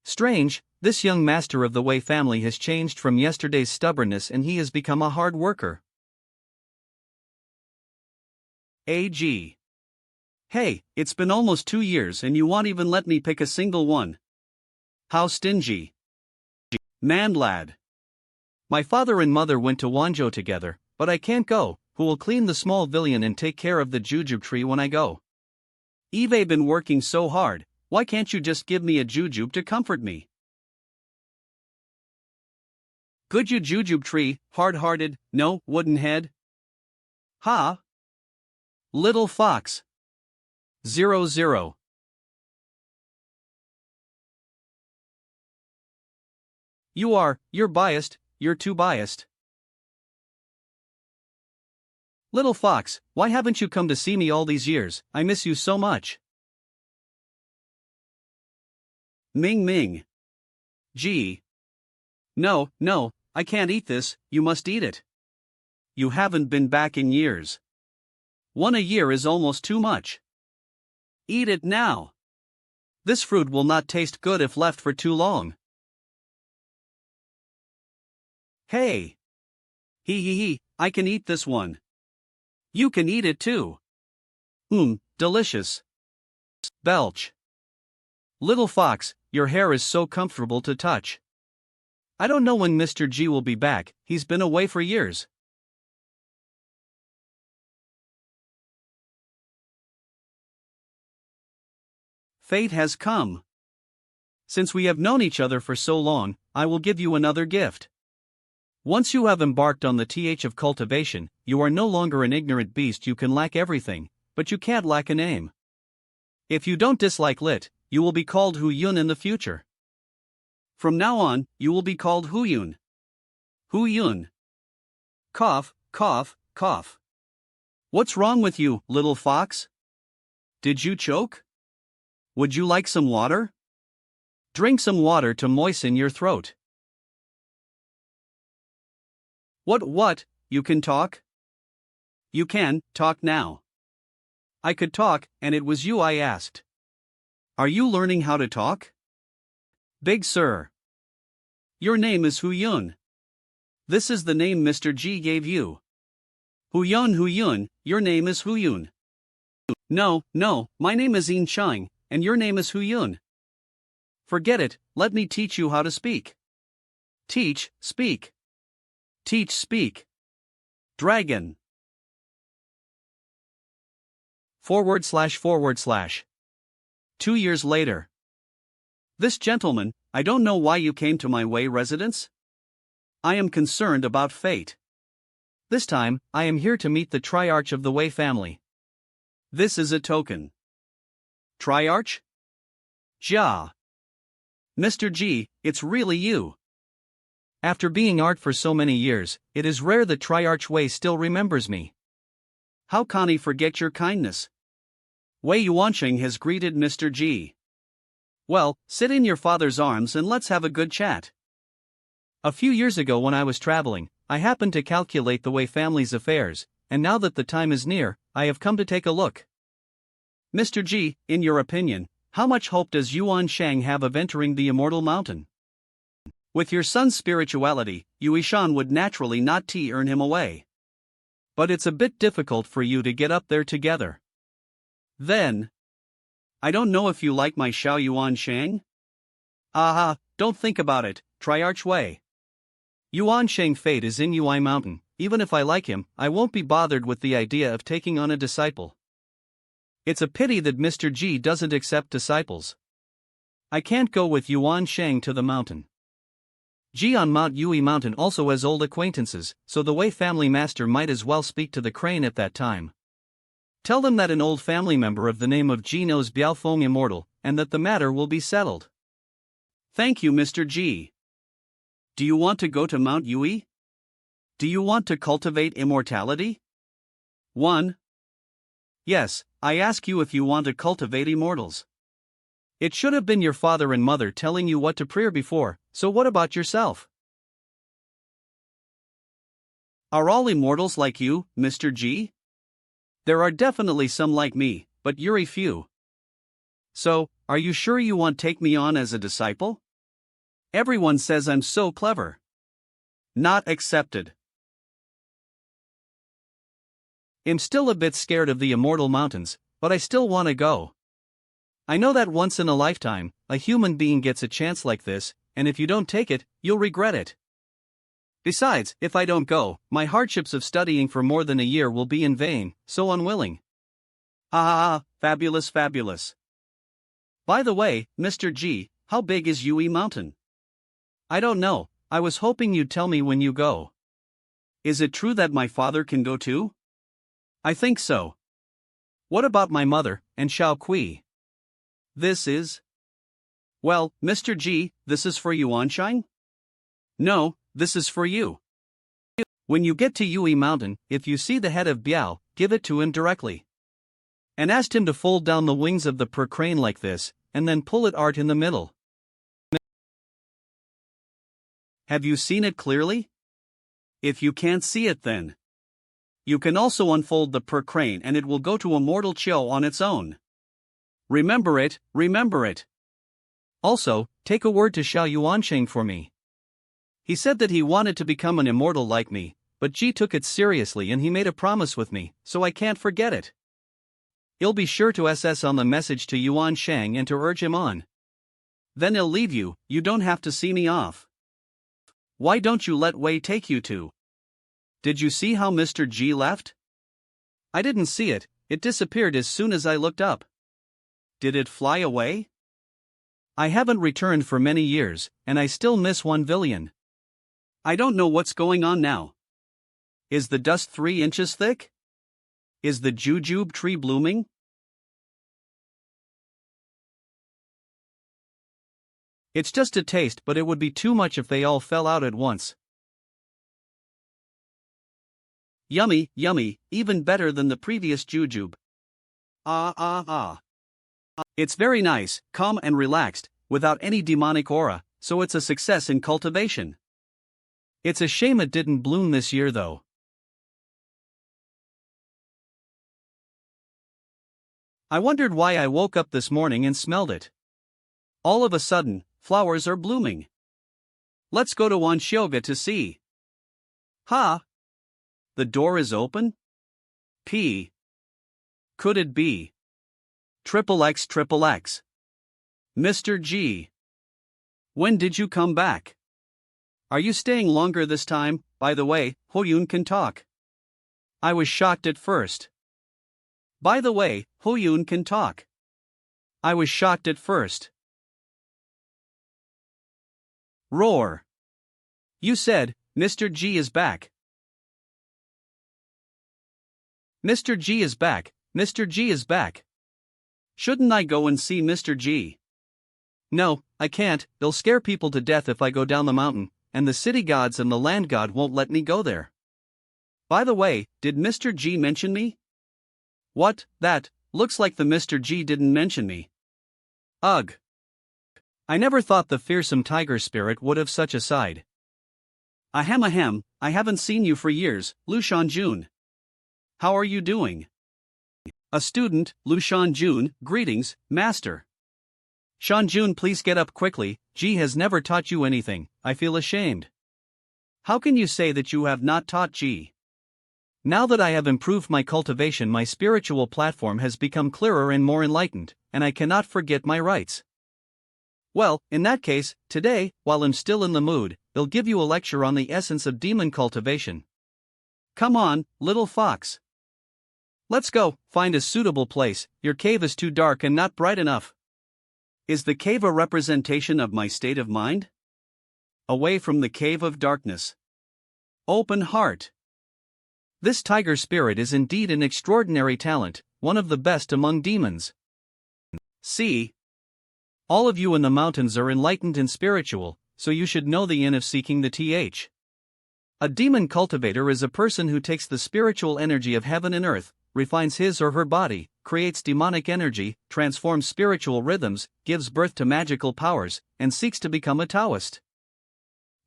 Strange, this young master of the Wei family has changed from yesterday's stubbornness and he has become a hard worker. AG. Hey, it's been almost 2 years and you won't even let me pick a single one. How stingy. Man lad. My father and mother went to Wanzhou together, but I can't go. Who will clean the small villian and take care of the jujube tree when I go? Eve been working so hard, why can't you just give me a jujube to comfort me? Good you jujube tree, hard-hearted, no, wooden head? Ha! Little fox. 00. You're biased, you're too biased. Little fox, why haven't you come to see me all these years? I miss you so much. Ming Ming. Gee. No, no, I can't eat this, you must eat it. You haven't been back in years. 1 a year is almost too much. Eat it now. This fruit will not taste good if left for too long. Hey. Hee, I can eat this one. You can eat it too. Delicious. Belch. Little fox, your hair is so comfortable to touch. I don't know when Mr. G will be back, he's been away for years. Fate has come. Since we have known each other for so long, I will give you another gift. Once you have embarked on the th of cultivation, you are no longer an ignorant beast. You can lack everything, but you can't lack a name. If you don't dislike lit, you will be called Yuan in the future. From now on, you will be called Yuan. Yuan. Cough, cough, cough. What's wrong with you, little fox? Did you choke? Would you like some water? Drink some water to moisten your throat. What, you can talk? You can talk now. I could talk, and it was you I asked. Are you learning how to talk? Big sir. Your name is Yuan. This is the name Mr. G gave you. Yuan, your name is Yuan. No, my name is Chang, and your name is Yuan. Forget it, let me teach you how to speak. Teach, speak. Teach, speak. Dragon. // 2 years later. This gentleman, I don't know why you came to my Wei residence. I am concerned about fate. This time, I am here to meet the triarch of the Wei family. This is a token. Triarch? Ja. Mr. G, it's really you. After being art for so many years, it is rare that Triarch Wei still remembers me. How can he forget your kindness? Wei Yuansheng has greeted Mr. G. Well, sit in your father's arms and let's have a good chat. A few years ago when I was traveling, I happened to calculate the Wei family's affairs, and now that the time is near, I have come to take a look. Mr. G, in your opinion, how much hope does Yuan Shang have of entering the Immortal Mountain? With your son's spirituality, Yuishan would naturally not earn him away. But it's a bit difficult for you to get up there together. Then, I don't know if you like my Xiao Yuan Shang? Don't think about it, Triarch Wei. Yuan Shang fate is in Yui Mountain. Even if I like him, I won't be bothered with the idea of taking on a disciple. It's a pity that Mr. G doesn't accept disciples. I can't go with Yuan Shang to the mountain. G on Mount Yui Mountain also has old acquaintances, so the Wei family master might as well speak to the crane at that time. Tell them that an old family member of the name of G knows Biaofeng Immortal, and that the matter will be settled. Thank you, Mr. G. Do you want to go to Mount Yui? Do you want to cultivate immortality? 1. Yes, I ask you if you want to cultivate immortals. It should have been your father and mother telling you what to prayer before, so what about yourself? Are all immortals like you, Mr. G? There are definitely some like me, but you're a few. So, are you sure you want to take me on as a disciple? Everyone says I'm so clever. Not accepted. I'm still a bit scared of the Immortal Mountains, but I still want to go. I know that once in a lifetime, a human being gets a chance like this, and if you don't take it, you'll regret it. Besides, if I don't go, my hardships of studying for more than a year will be in vain, so unwilling. Fabulous, fabulous. By the way, Mr. G, how big is Yui Mountain? I don't know, I was hoping you'd tell me when you go. Is it true that my father can go too? I think so. What about my mother, and Xiao Kui? This is? Well, Mr. G, this is for Yuanshang? No, this is for you. When you get to Yui Mountain, if you see the head of Biao, give it to him directly. And asked him to fold down the wings of the per crane like this, and then pull it art in the middle. Have you seen it clearly? If you can't see it then, you can also unfold the per crane and it will go to immortal Chio on its own. Remember it, remember it. Also, take a word to Xiao Yuansheng for me. He said that he wanted to become an immortal like me, but Ji took it seriously and he made a promise with me, so I can't forget it. He'll be sure to SS on the message to Yuan Shang and to urge him on. Then he'll leave you, you don't have to see me off. Why don't you let Wei take you to? Did you see how Mr. G left? I didn't see it, it disappeared as soon as I looked up. Did it fly away? I haven't returned for many years, and I still miss one villain. I don't know what's going on now. Is the dust 3 inches thick? Is the jujube tree blooming? It's just a taste, but it would be too much if they all fell out at once. Yummy, yummy, even better than the previous jujube. It's very nice, calm and relaxed, without any demonic aura, so it's a success in cultivation. It's a shame it didn't bloom this year though. I wondered why I woke up this morning and smelled it. All of a sudden, flowers are blooming. Let's go to Wanshioga to see. Ha! The door is open? P. Could it be? XXX. Mr. G. When did you come back? Are you staying longer this time? By the way, Hoyun can talk. I was shocked at first. By the way, Hoyun can talk. I was shocked at first. Roar. You said, Mr. G is back. Mr. G is back, Mr. G is back. Shouldn't I go and see Mr. G? No, I can't, they'll scare people to death if I go down the mountain, and the city gods and the land god won't let me go there. By the way, did Mr. G mention me? What, that, looks like the Mr. G didn't mention me. Ugh. I never thought the fearsome tiger spirit would have such a side. Ahem, I haven't seen you for years, Lu Shanjun. How are you doing? A student, Lu Shanjun, greetings, master. Shanjun, please get up quickly, G has never taught you anything, I feel ashamed. How can you say that you have not taught G? Now that I have improved my cultivation, my spiritual platform has become clearer and more enlightened, and I cannot forget my rights. Well, in that case, today, while I'm still in the mood, they'll give you a lecture on the essence of demon cultivation. Come on, little fox. Let's go, find a suitable place, your cave is too dark and not bright enough. Is the cave a representation of my state of mind? Away from the cave of darkness. Open heart. This tiger spirit is indeed an extraordinary talent, one of the best among demons. See? All of you in the mountains are enlightened and spiritual, so you should know the inn of seeking the th. A demon cultivator is a person who takes the spiritual energy of heaven and earth, refines his or her body, creates demonic energy, transforms spiritual rhythms, gives birth to magical powers, and seeks to become a Taoist.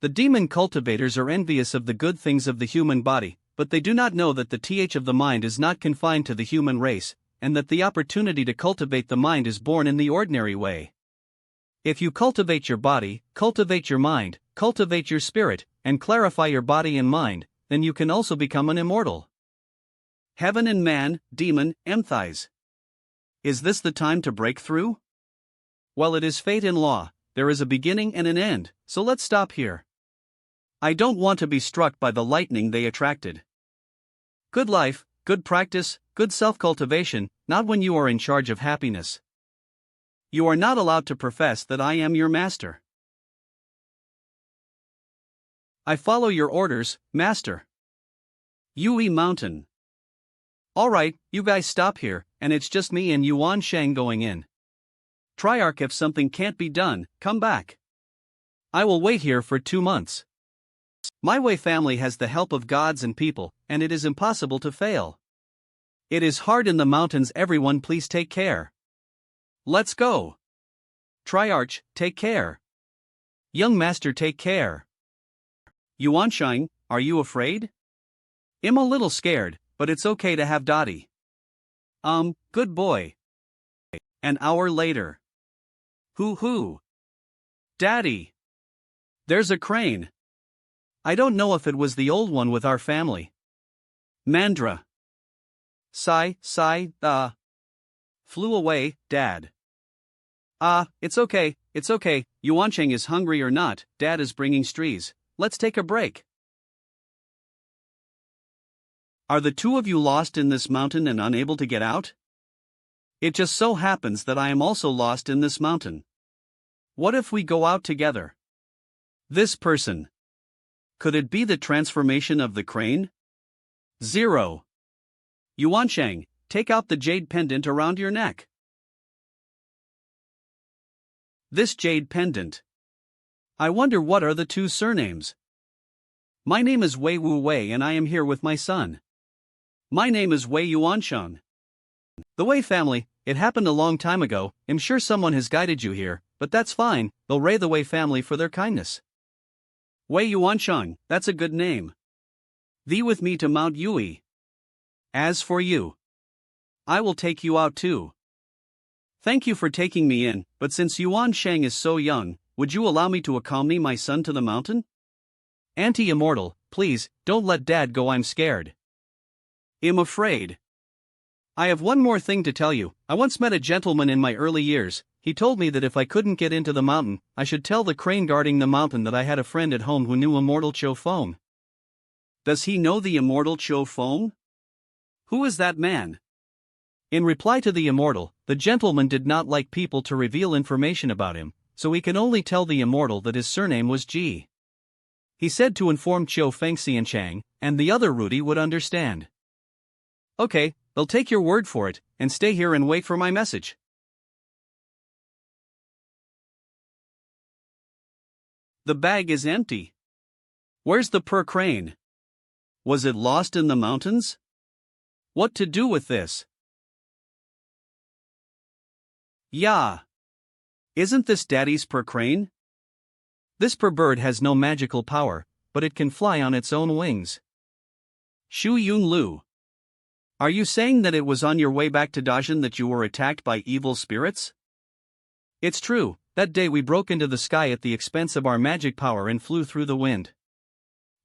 The demon cultivators are envious of the good things of the human body, but they do not know that the th of the mind is not confined to the human race, and that the opportunity to cultivate the mind is born in the ordinary way. If you cultivate your body, cultivate your mind, cultivate your spirit, and clarify your body and mind, then you can also become an immortal. Heaven and man, demon, empathize. Is this the time to break through? Well, it is fate and law, there is a beginning and an end, so let's stop here. I don't want to be struck by the lightning they attracted. Good life, good practice, good self-cultivation, not when you are in charge of happiness. You are not allowed to profess that I am your master. I follow your orders, master. Yui Mountain. Alright, you guys stop here, and it's just me and Yuan Shang going in. Triarch, if something can't be done, come back. I will wait here for 2 months. My Wei family has the help of gods and people, and it is impossible to fail. It is hard in the mountains. Everyone, please take care. Let's go. Triarch, take care. Young master, take care. Yuansheng, are you afraid? I'm a little scared, but it's okay to have Dottie. Good boy. An hour later. Hoo. Daddy. There's a crane. I don't know if it was the old one with our family. Mandra. Sigh, flew away, Dad. It's okay. Yuansheng is hungry or not, Dad is bringing strees. Let's take a break. Are the two of you lost in this mountain and unable to get out? It just so happens that I am also lost in this mountain. What if we go out together? This person. Could it be the transformation of the crane? 0. Yuansheng, take out the jade pendant around your neck. This jade pendant. I wonder what are the two surnames. My name is Wei Wu Wei and I am here with my son. My name is Wei Yuansheng. The Wei family, it happened a long time ago. I'm sure someone has guided you here, but that's fine. They'll ray the Wei family for their kindness. Wei Yuansheng, that's a good name. Thee with me to Mount Yui. As for you, I will take you out too. Thank you for taking me in, but since Yuansheng is so young, would you allow me to accompany my son to the mountain? Auntie Immortal, please, don't let Dad go, I'm scared. I'm afraid. I have one more thing to tell you. I once met a gentleman in my early years. He told me that if I couldn't get into the mountain, I should tell the crane guarding the mountain that I had a friend at home who knew immortal Cho Foam. Does he know the immortal Cho Foam? Who is that man? In reply to the immortal, the gentleman did not like people to reveal information about him, so he can only tell the immortal that his surname was Ji. He said to inform Chiu Fengxianchang, and the other Rudy would understand. Okay, they'll take your word for it, and stay here and wait for my message. The bag is empty. Where's the per crane? Was it lost in the mountains? What to do with this? Yeah. Isn't this Daddy's per crane? This per bird has no magical power, but it can fly on its own wings. Shu Yun Lu. Are you saying that it was on your way back to Dajin that you were attacked by evil spirits? It's true, that day we broke into the sky at the expense of our magic power and flew through the wind.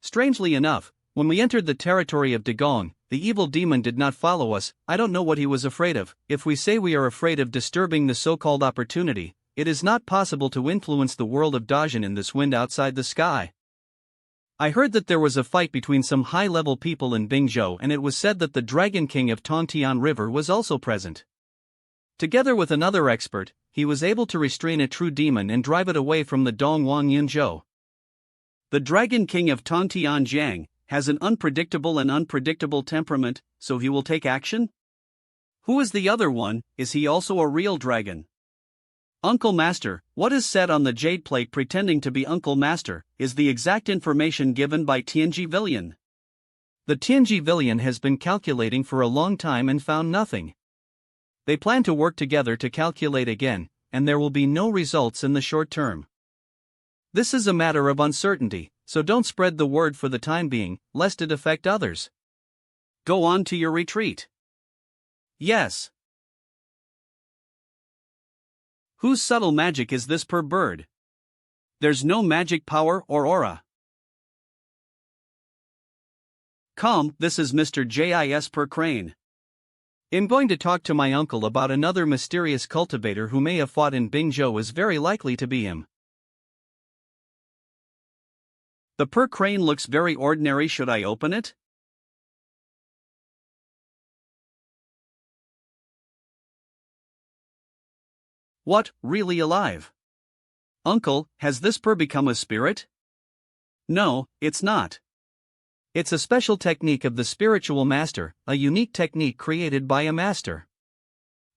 Strangely enough, when we entered the territory of Dagong, the evil demon did not follow us. I don't know what he was afraid of. If we say we are afraid of disturbing the so-called opportunity, it is not possible to influence the world of Dajin in this wind outside the sky. I heard that there was a fight between some high-level people in Bingzhou, and it was said that the Dragon King of Tongtian River was also present. Together with another expert, he was able to restrain a true demon and drive it away from the Dongwang Yunzhou. The Dragon King of Tongtian Jiang has an unpredictable temperament, so he will take action? Who is the other one? Is he also a real dragon? Uncle Master, what is said on the jade plate pretending to be Uncle Master, is the exact information given by Tianji Villian. The Tianji Villian has been calculating for a long time and found nothing. They plan to work together to calculate again, and there will be no results in the short term. This is a matter of uncertainty, so don't spread the word for the time being, lest it affect others. Go on to your retreat. Yes. Whose subtle magic is this per bird? There's no magic power or aura. Come, this is Mr. Jis per crane. I'm going to talk to my uncle about another mysterious cultivator who may have fought in Bingzhou. Is very likely to be him. The per crane looks very ordinary. Should I open it? What, really alive? Uncle, has this per become a spirit? No, it's not. It's a special technique of the spiritual master, a unique technique created by a master.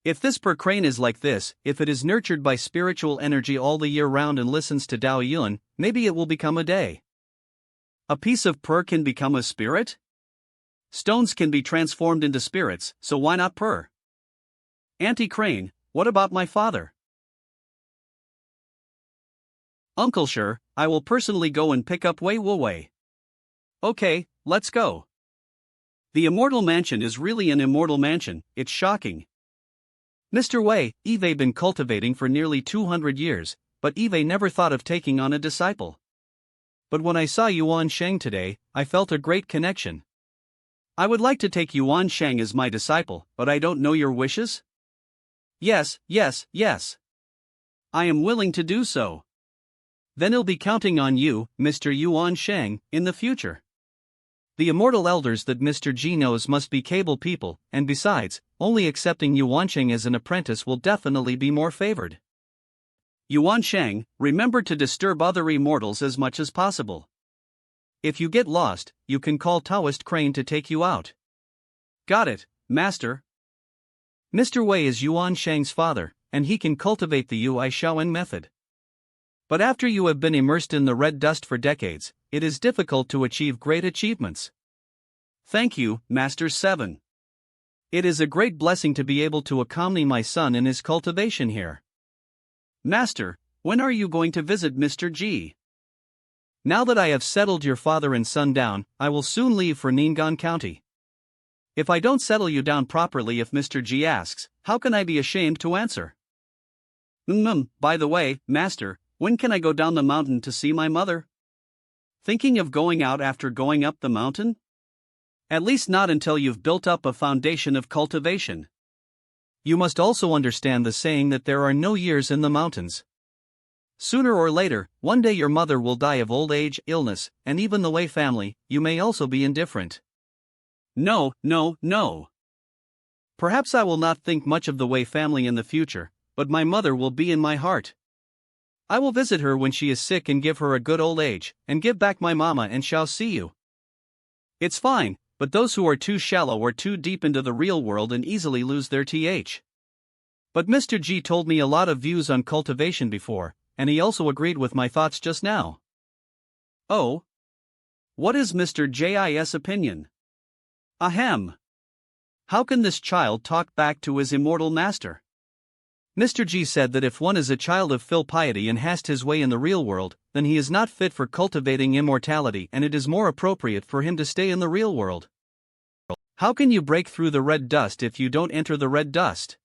If this per crane is like this, if it is nurtured by spiritual energy all the year round and listens to Dao Yuan, maybe it will become a day. A piece of purr can become a spirit? Stones can be transformed into spirits, so why not purr? Auntie Crane, what about my father? Uncle Sure, I will personally go and pick up Wei Wu Wei. Okay, let's go. The immortal mansion is really an immortal mansion, it's shocking. Mr. Wei, Eve been cultivating for nearly 200 years, but Eve never thought of taking on a disciple. But when I saw Yuan Sheng today, I felt a great connection. I would like to take Yuan Sheng as my disciple, but I don't know your wishes? Yes. I am willing to do so. Then I'll be counting on you, Mr. Yuan Sheng, in the future. The immortal elders that Mr. G knows must be cable people, and besides, only accepting Yuan Sheng as an apprentice will definitely be more favored. Yuan Sheng, remember to disturb other immortals as much as possible. If you get lost, you can call Taoist Crane to take you out. Got it, Master. Mr. Wei is Yuan Sheng's father, and he can cultivate the Yui Shaoan method. But after you have been immersed in the red dust for decades, it is difficult to achieve great achievements. Thank you, Master 7. It is a great blessing to be able to accompany my son in his cultivation here. Master, when are you going to visit Mr. G? Now that I have settled your father and son down, I will soon leave for Ning'an County. If I don't settle you down properly if Mr. G asks, how can I be ashamed to answer? By the way, Master, when can I go down the mountain to see my mother? Thinking of going out after going up the mountain? At least not until you've built up a foundation of cultivation. You must also understand the saying that there are no years in the mountains. Sooner or later, one day your mother will die of old age, illness, and even the Wei family, you may also be indifferent. No. Perhaps I will not think much of the Wei family in the future, but my mother will be in my heart. I will visit her when she is sick and give her a good old age, and give back my mama and shall see you. It's fine, but those who are too shallow are too deep into the real world and easily lose their th. But Mr. G told me a lot of views on cultivation before, and he also agreed with my thoughts just now. Oh? What is Mr. J's opinion? Ahem. How can this child talk back to his immortal master? Mr. G said that if one is a child of filial piety and hast his way in the real world, then he is not fit for cultivating immortality and it is more appropriate for him to stay in the real world. How can you break through the red dust if you don't enter the red dust?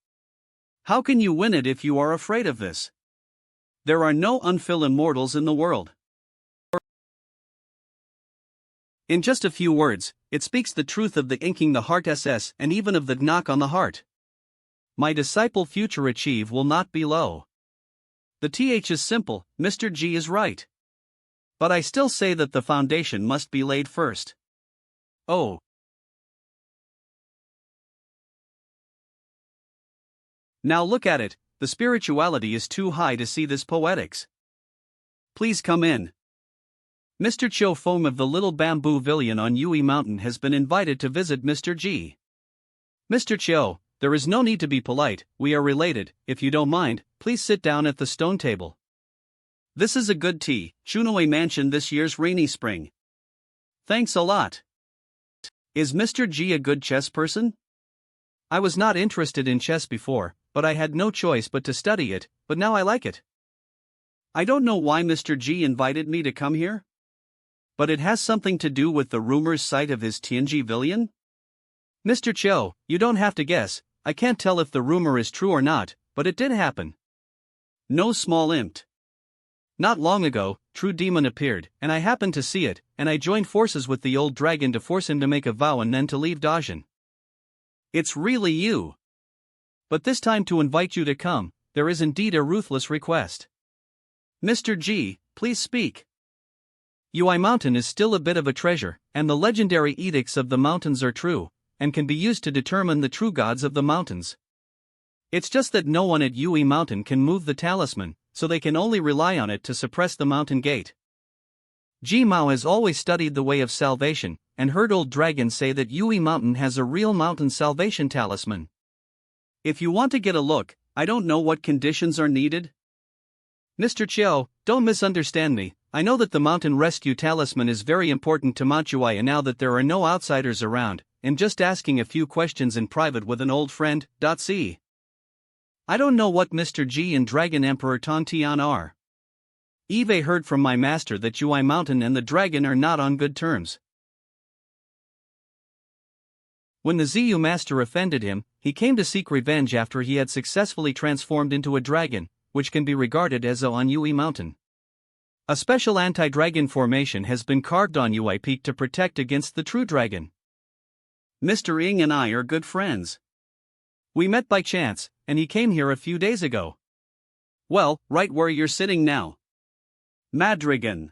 How can you win it if you are afraid of this? There are no unfil immortals in the world. In just a few words, it speaks the truth of the inking the heart SS and even of the knock on the heart. My disciple future achieve will not be low. The th is simple, Mr. G is right. But I still say that the foundation must be laid first. Oh. Now look at it, the spirituality is too high to see this poetics. Please come in. Mr. Cho Fong of the Little Bamboo Villion on Yui Mountain has been invited to visit Mr. G. Mr. Cho, there is no need to be polite, we are related, if you don't mind, please sit down at the stone table. This is a good tea, Chunoe Mansion this year's rainy spring. Thanks a lot. Is Mr. G a good chess person? I was not interested in chess before, but I had no choice but to study it, but now I like it. I don't know why Mr. G invited me to come here. But it has something to do with the rumors site of his Tianji Villion? Mr. Cho, you don't have to guess, I can't tell if the rumor is true or not, but it did happen. No small imp. Not long ago, True Demon appeared, and I happened to see it, and I joined forces with the old dragon to force him to make a vow and then to leave Dajin. It's really you. But this time to invite you to come, there is indeed a ruthless request. Mr. G, please speak. Yui Mountain is still a bit of a treasure, and the legendary edicts of the mountains are true, and can be used to determine the true gods of the mountains. It's just that no one at Yui Mountain can move the talisman, so they can only rely on it to suppress the mountain gate. Ji Mao has always studied the way of salvation, and heard old dragons say that Yui Mountain has a real mountain salvation talisman. If you want to get a look, I don't know what conditions are needed. Mr. Chiao, don't misunderstand me, I know that the mountain rescue talisman is very important to Mount Yuan, and now that there are no outsiders around, I'm just asking a few questions in private with an old friend. See. I don't know what Mr. G and Dragon Emperor Tontian are. Eve heard from my master that Yuan Mountain and the dragon are not on good terms. When the Ziyu master offended him, he came to seek revenge after he had successfully transformed into a dragon, which can be regarded as on Yui Mountain. A special anti-dragon formation has been carved on Yui Peak to protect against the true dragon. Mr. Ing and I are good friends. We met by chance, and he came here a few days ago. Well, right where you're sitting now. Madrigan.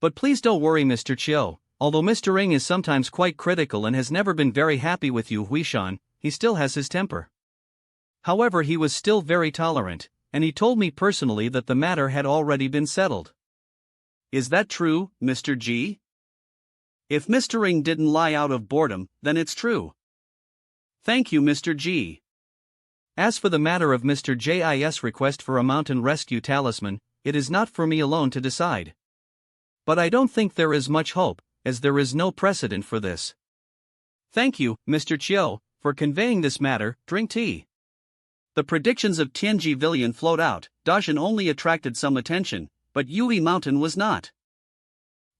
But please don't worry, Mr. Chiu. Although Mr. Ing is sometimes quite critical and has never been very happy with you, Huishan, he still has his temper. However, he was still very tolerant, and he told me personally that the matter had already been settled. Is that true, Mr. G? If Mr. Ing didn't lie out of boredom, then it's true. Thank you, Mr. G. As for the matter of Mr. J's request for a mountain rescue talisman, it is not for me alone to decide. But I don't think there is much hope, as there is no precedent for this. Thank you, Mr. Chiu, for conveying this matter. Drink tea. The predictions of Tianji Villian float out. Dajin only attracted some attention, but Yui Mountain was not.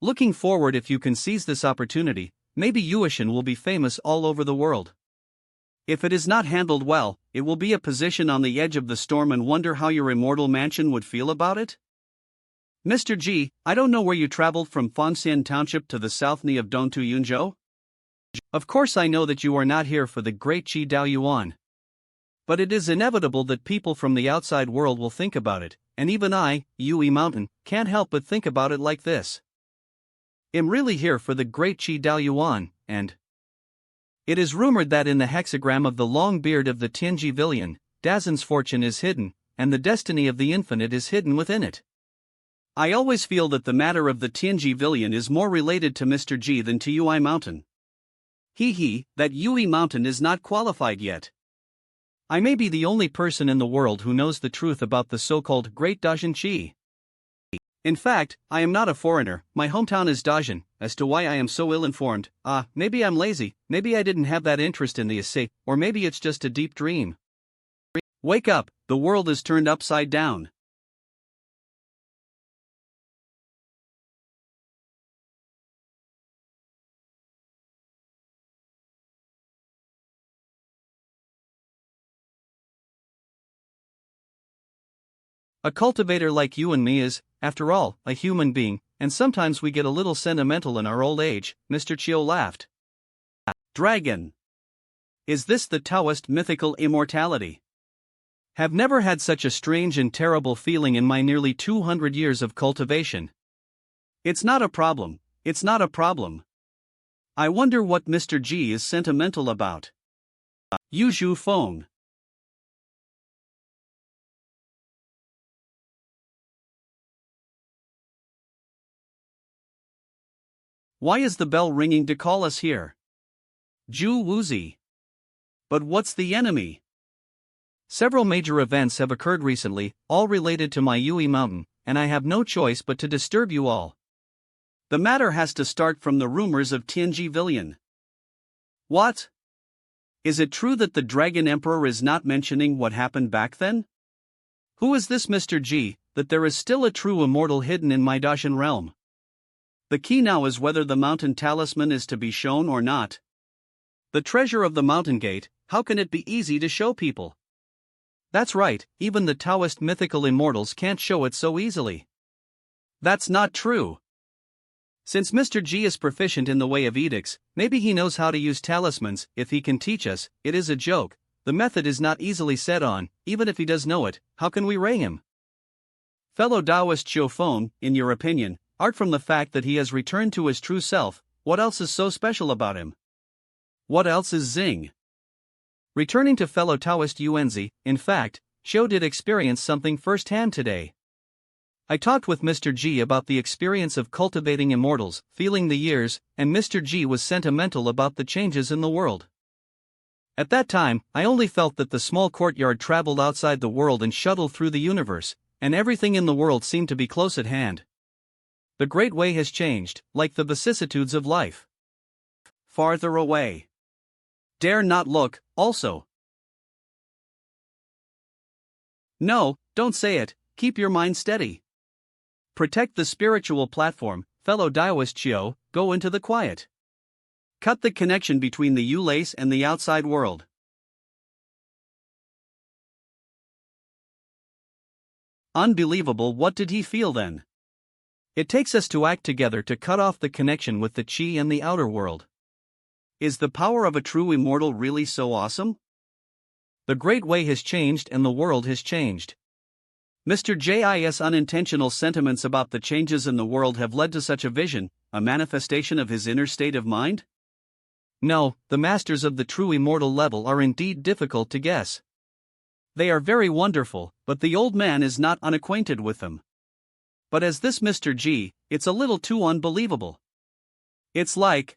Looking forward, if you can seize this opportunity, maybe Yuishan will be famous all over the world. If it is not handled well, it will be a position on the edge of the storm, and wonder how your immortal mansion would feel about it. Mr. G, I don't know where you traveled from Fangxian Township to the southny of Dongtu Yunzhou. Of course I know that you are not here for the great Qi Dao Yuan. But it is inevitable that people from the outside world will think about it, and even I, Yui Mountain, can't help but think about it like this. I'm really here for the great Qi Dao Yuan, and it is rumored that in the hexagram of the long beard of the Tianji Villian, Dazin's fortune is hidden, and the destiny of the infinite is hidden within it. I always feel that the matter of the Tianji Villian is more related to Mr. G than to Yui Mountain. That Yui Mountain is not qualified yet. I may be the only person in the world who knows the truth about the so-called Great Dajin Qi. In fact, I am not a foreigner. My hometown is Dajin. As to why I am so ill-informed, maybe I'm lazy, maybe I didn't have that interest in the essay, or maybe it's just a deep dream. Wake up, the world is turned upside down. A cultivator like you and me is, after all, a human being, and sometimes we get a little sentimental in our old age. Mr. Chiu laughed. Dragon. Is this the Taoist mythical immortality? Have never had such a strange and terrible feeling in my nearly 200 years of cultivation. It's not a problem, it's not a problem. I wonder what Mr. G is sentimental about. Yu Zhu Feng. Why is the bell ringing to call us here? Zhu Wuzi. But what's the enemy? Several major events have occurred recently, all related to my Yui Mountain, and I have no choice but to disturb you all. The matter has to start from the rumors of Tianji Villian. What? Is it true that the Dragon Emperor is not mentioning what happened back then? Who is this Mr. G, that there is still a true immortal hidden in my Dajin realm? The key now is whether the mountain talisman is to be shown or not. The treasure of the mountain gate, how can it be easy to show people? That's right, even the Taoist mythical immortals can't show it so easily. That's not true. Since Mr. G is proficient in the way of edicts, maybe he knows how to use talismans. If he can teach us, it is a joke. The method is not easily set on. Even if he does know it, how can we ray him? Fellow Taoist Xiufeng, in your opinion, apart from the fact that he has returned to his true self, what else is so special about him? What else is Xing? Returning to fellow Taoist Yuanzi, in fact, Xiu did experience something firsthand today. I talked with Mr. G about the experience of cultivating immortals, feeling the years, and Mr. G was sentimental about the changes in the world. At that time, I only felt that the small courtyard traveled outside the world and shuttled through the universe, and everything in the world seemed to be close at hand. The great way has changed, like the vicissitudes of life. Farther away. Dare not look, also. No, don't say it, keep your mind steady. Protect the spiritual platform, fellow Daoist Chio, go into the quiet. Cut the connection between the U-lace and the outside world. Unbelievable, what did he feel then? It takes us to act together to cut off the connection with the chi and the outer world. Is the power of a true immortal really so awesome? The great way has changed and the world has changed. Mr. J's unintentional sentiments about the changes in the world have led to such a vision, a manifestation of his inner state of mind? No, the masters of the true immortal level are indeed difficult to guess. They are very wonderful, but the old man is not unacquainted with them. But as this Mr. G, it's a little too unbelievable. It's like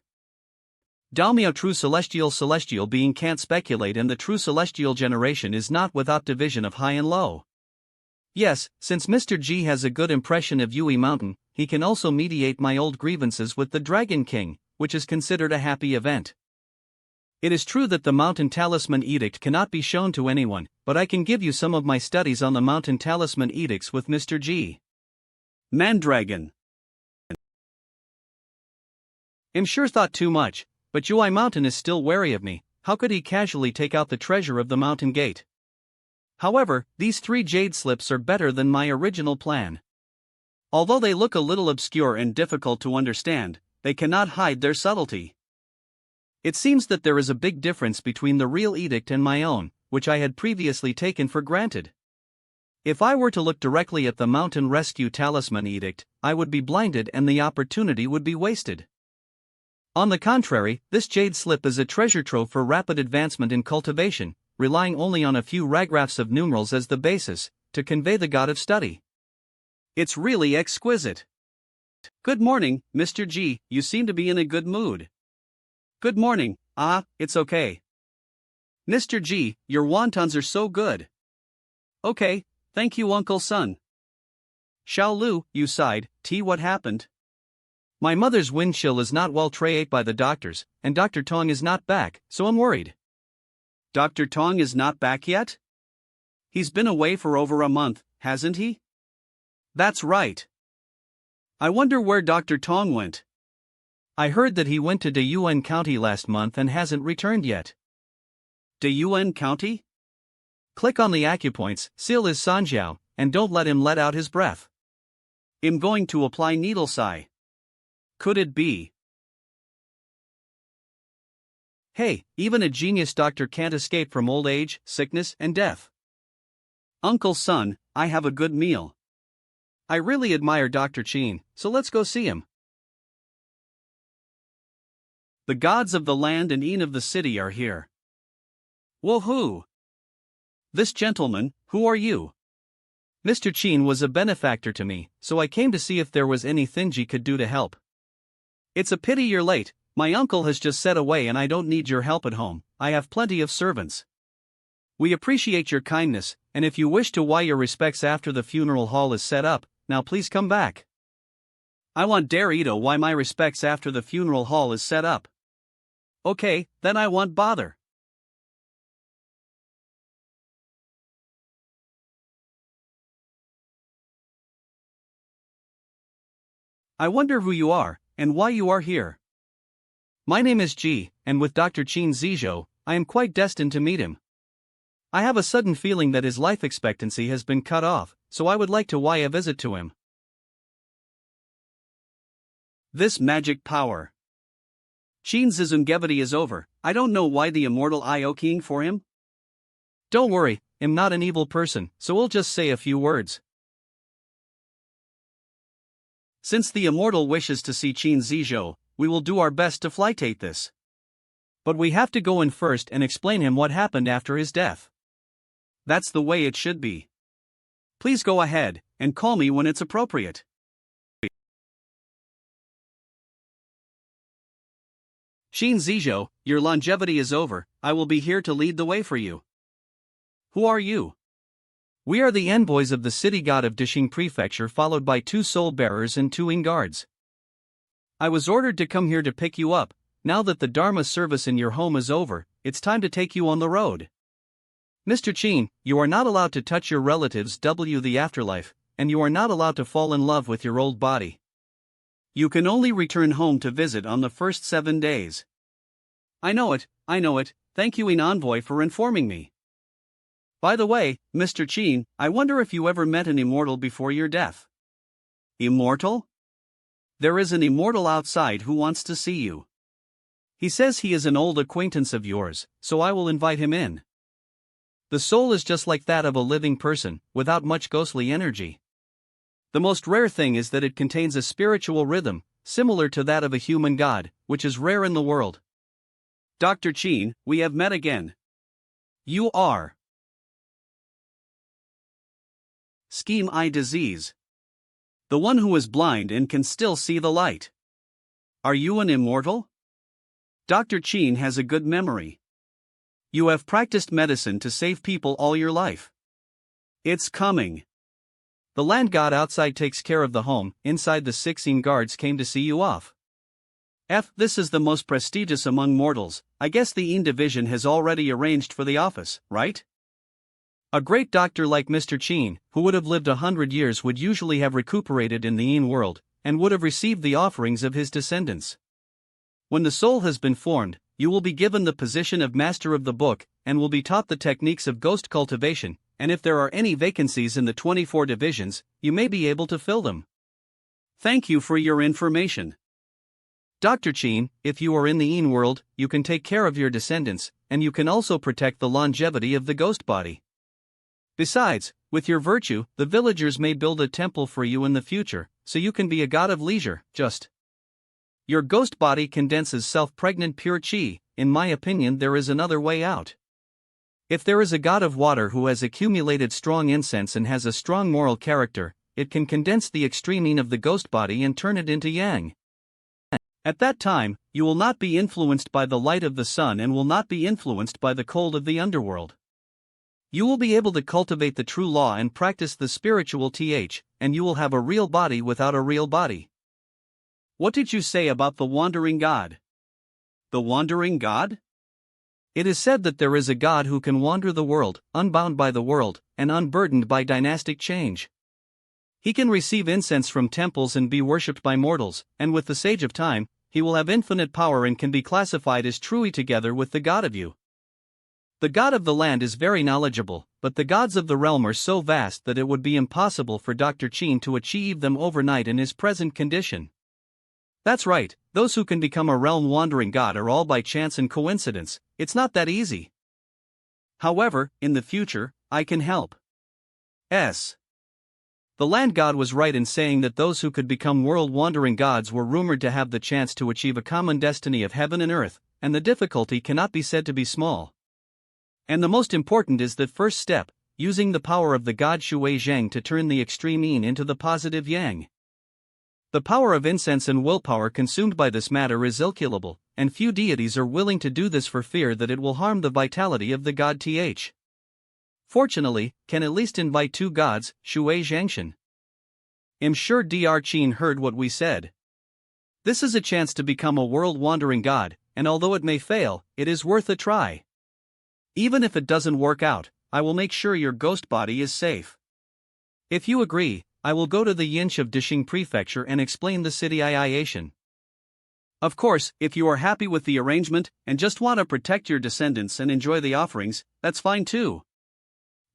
Daimyo true celestial being can't speculate, and the true celestial generation is not without division of high and low. Yes, since Mr. G has a good impression of Yui Mountain, he can also mediate my old grievances with the Dragon King, which is considered a happy event. It is true that the Mountain Talisman Edict cannot be shown to anyone, but I can give you some of my studies on the Mountain Talisman Edicts with Mr. G. Mandragon. I'm sure thought too much, but Yui Mountain is still wary of me. How could he casually take out the treasure of the Mountain Gate? However, these 3 jade slips are better than my original plan. Although they look a little obscure and difficult to understand, they cannot hide their subtlety. It seems that there is a big difference between the real edict and my own, which I had previously taken for granted. If I were to look directly at the Mountain Rescue Talisman Edict, I would be blinded and the opportunity would be wasted. On the contrary, this jade slip is a treasure trove for rapid advancement in cultivation, relying only on a few ragraphs of numerals as the basis, to convey the god of study. It's really exquisite. Good morning, Mr. G, you seem to be in a good mood. Good morning, it's okay. Mr. G, your wontons are so good. Okay, thank you, Uncle Sun. Xiao Lu, you sighed, what happened? My mother's wind chill is not well treated by the doctors, and Dr. Tong is not back, so I'm worried. Dr. Tong is not back yet? He's been away for over a month, hasn't he? That's right. I wonder where Dr. Tong went. I heard that he went to Yuan County last month and hasn't returned yet. Yuan County? Click on the acupoints, seal his Sanjiao, and don't let him let out his breath. I'm going to apply needle sai. Could it be? Hey, even a genius doctor can't escape from old age, sickness, and death. Uncle Sun, I have a good meal. I really admire Dr. Chin, so let's go see him. The gods of the land and e'en of the city are here. Woohoo! This gentleman, who are you? Mr. Chin was a benefactor to me, so I came to see if there was anything he could do to help. It's a pity you're late, my uncle has just set away and I don't need your help at home, I have plenty of servants. We appreciate your kindness, and if you wish to why your respects after the funeral hall is set up, now please come back. I want Darito why my respects after the funeral hall is set up. Okay, then I want bother. I wonder who you are, and why you are here. My name is Ji, and with Dr. Qin Zizhou, I am quite destined to meet him. I have a sudden feeling that his life expectancy has been cut off, so I would like to why a visit to him. This magic power. Qin's longevity is over, I don't know why the immortal IO king for him. Don't worry, I'm not an evil person, so we'll just say a few words. Since the immortal wishes to see Qin Zizhou, we will do our best to flightate this. But we have to go in first and explain him what happened after his death. That's the way it should be. Please go ahead, and call me when it's appropriate. Qin Zizhou, your longevity is over, I will be here to lead the way for you. Who are you? We are the envoys of the city god of Dishing Prefecture, followed by 2 soul bearers and 2 ing guards. I was ordered to come here to pick you up. Now that the Dharma service in your home is over, it's time to take you on the road. Mr. Chin, you are not allowed to touch your relatives the afterlife, and you are not allowed to fall in love with your old body. You can only return home to visit on the first 7 days. I know it, thank you, envoy, for informing me. By the way, Mr. Chin, I wonder if you ever met an immortal before your death. Immortal? There is an immortal outside who wants to see you. He says he is an old acquaintance of yours, so I will invite him in. The soul is just like that of a living person, without much ghostly energy. The most rare thing is that it contains a spiritual rhythm, similar to that of a human god, which is rare in the world. Dr. Chin, we have met again. You are Scheme Eye Disease. The one who is blind and can still see the light. Are you an immortal? Dr. Chin has a good memory. You have practiced medicine to save people all your life. It's coming. The land god outside takes care of the home, inside the 16 guards came to see you off. This is the most prestigious among mortals. I guess the Yin division has already arranged for the office, right? A great doctor like Mr. Chin, who would have lived 100 years, would usually have recuperated in the Yin world, and would have received the offerings of his descendants. When the soul has been formed, you will be given the position of master of the book, and will be taught the techniques of ghost cultivation, and if there are any vacancies in the 24 divisions, you may be able to fill them. Thank you for your information. Dr. Chin, if you are in the Yin world, you can take care of your descendants, and you can also protect the longevity of the ghost body. Besides, with your virtue, the villagers may build a temple for you in the future, so you can be a god of leisure. Your ghost body condenses self-pregnant pure chi. In my opinion, there is another way out. If there is a god of water who has accumulated strong incense and has a strong moral character, it can condense the extreme yin of the ghost body and turn it into yang. At that time, you will not be influenced by the light of the sun and will not be influenced by the cold of the underworld. You will be able to cultivate the true law and practice the spiritual and you will have a real body without a real body. What did you say about the wandering god? The wandering god? It is said that there is a god who can wander the world, unbound by the world, and unburdened by dynastic change. He can receive incense from temples and be worshipped by mortals, and with the sage of time, he will have infinite power and can be classified as truly together with the god of you. The god of the land is very knowledgeable, but the gods of the realm are so vast that it would be impossible for Dr. Chin to achieve them overnight in his present condition. That's right, those who can become a realm-wandering god are all by chance and coincidence. It's not that easy. However, in the future, I can help. The land god was right in saying that those who could become world-wandering gods were rumored to have the chance to achieve a common destiny of heaven and earth, and the difficulty cannot be said to be small. And the most important is the first step, using the power of the god Shui Zhang to turn the extreme yin into the positive yang. The power of incense and willpower consumed by this matter is incalculable, and few deities are willing to do this for fear that it will harm the vitality of the god Fortunately, can at least invite 2 gods, Shui Zhangshan. I'm sure Dr. Chin heard what we said. This is a chance to become a world-wandering god, and although it may fail, it is worth a try. Even if it doesn't work out, I will make sure your ghost body is safe. If you agree, I will go to the Yinsh of Dishing Prefecture and explain the situation. Of course, if you are happy with the arrangement and just want to protect your descendants and enjoy the offerings, that's fine too.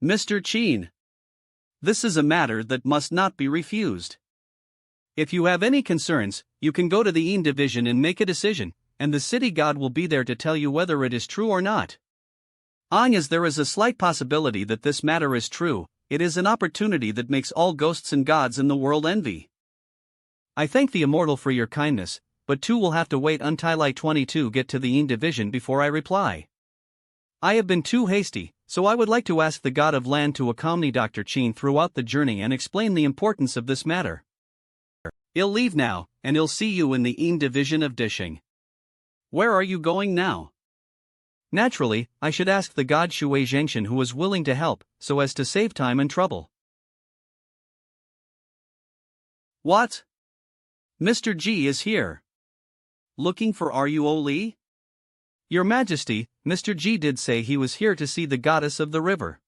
Mr. Chin. This is a matter that must not be refused. If you have any concerns, you can go to the Yin division and make a decision, and the city god will be there to tell you whether it is true or not. As there is a slight possibility that this matter is true, it is an opportunity that makes all ghosts and gods in the world envy. I thank the immortal for your kindness, but 2 will have to wait until I 22 get to the Yin division before I reply. I have been too hasty, so I would like to ask the god of land to accompany Dr. Chin throughout the journey and explain the importance of this matter. I'll leave now, and I'll see you in the Yin division of Dishing. Where are you going now? Naturally, I should ask the god Shui Zhengshan who was willing to help, so as to save time and trouble. What? Mr. G is here. Looking for Ruo Li? Your Majesty, Mr. G did say he was here to see the goddess of the river.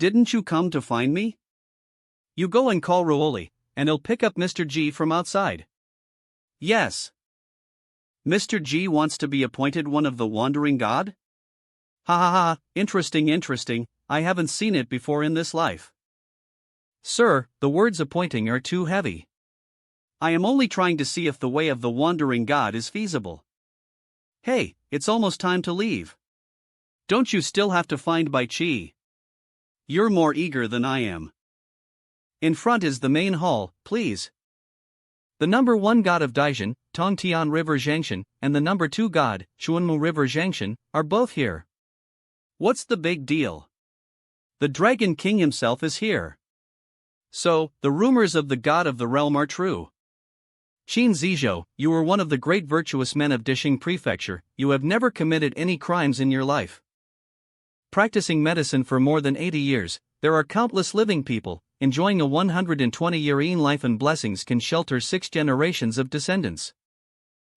Didn't you come to find me? You go and call Ruoli, and he'll pick up Mr. G from outside. Yes. Mr. G wants to be appointed one of the wandering god? Ha ha ha, interesting, I haven't seen it before in this life. Sir, the words appointing are too heavy. I am only trying to see if the way of the wandering god is feasible. Hey, it's almost time to leave. Don't you still have to find Bai Qi? You're more eager than I am. In front is the main hall, please. The number 1 god of Daijin, Tongtian River Zhengshan, and the number 2 god, Xuanmu River Zhengshan, are both here. What's the big deal? The Dragon King himself is here. So, the rumors of the god of the realm are true. Qin Zizhou, you were one of the great virtuous men of Dishing Prefecture, you have never committed any crimes in your life. Practicing medicine for more than 80 years, there are countless living people, enjoying a 120-year life and blessings can shelter 6 generations of descendants.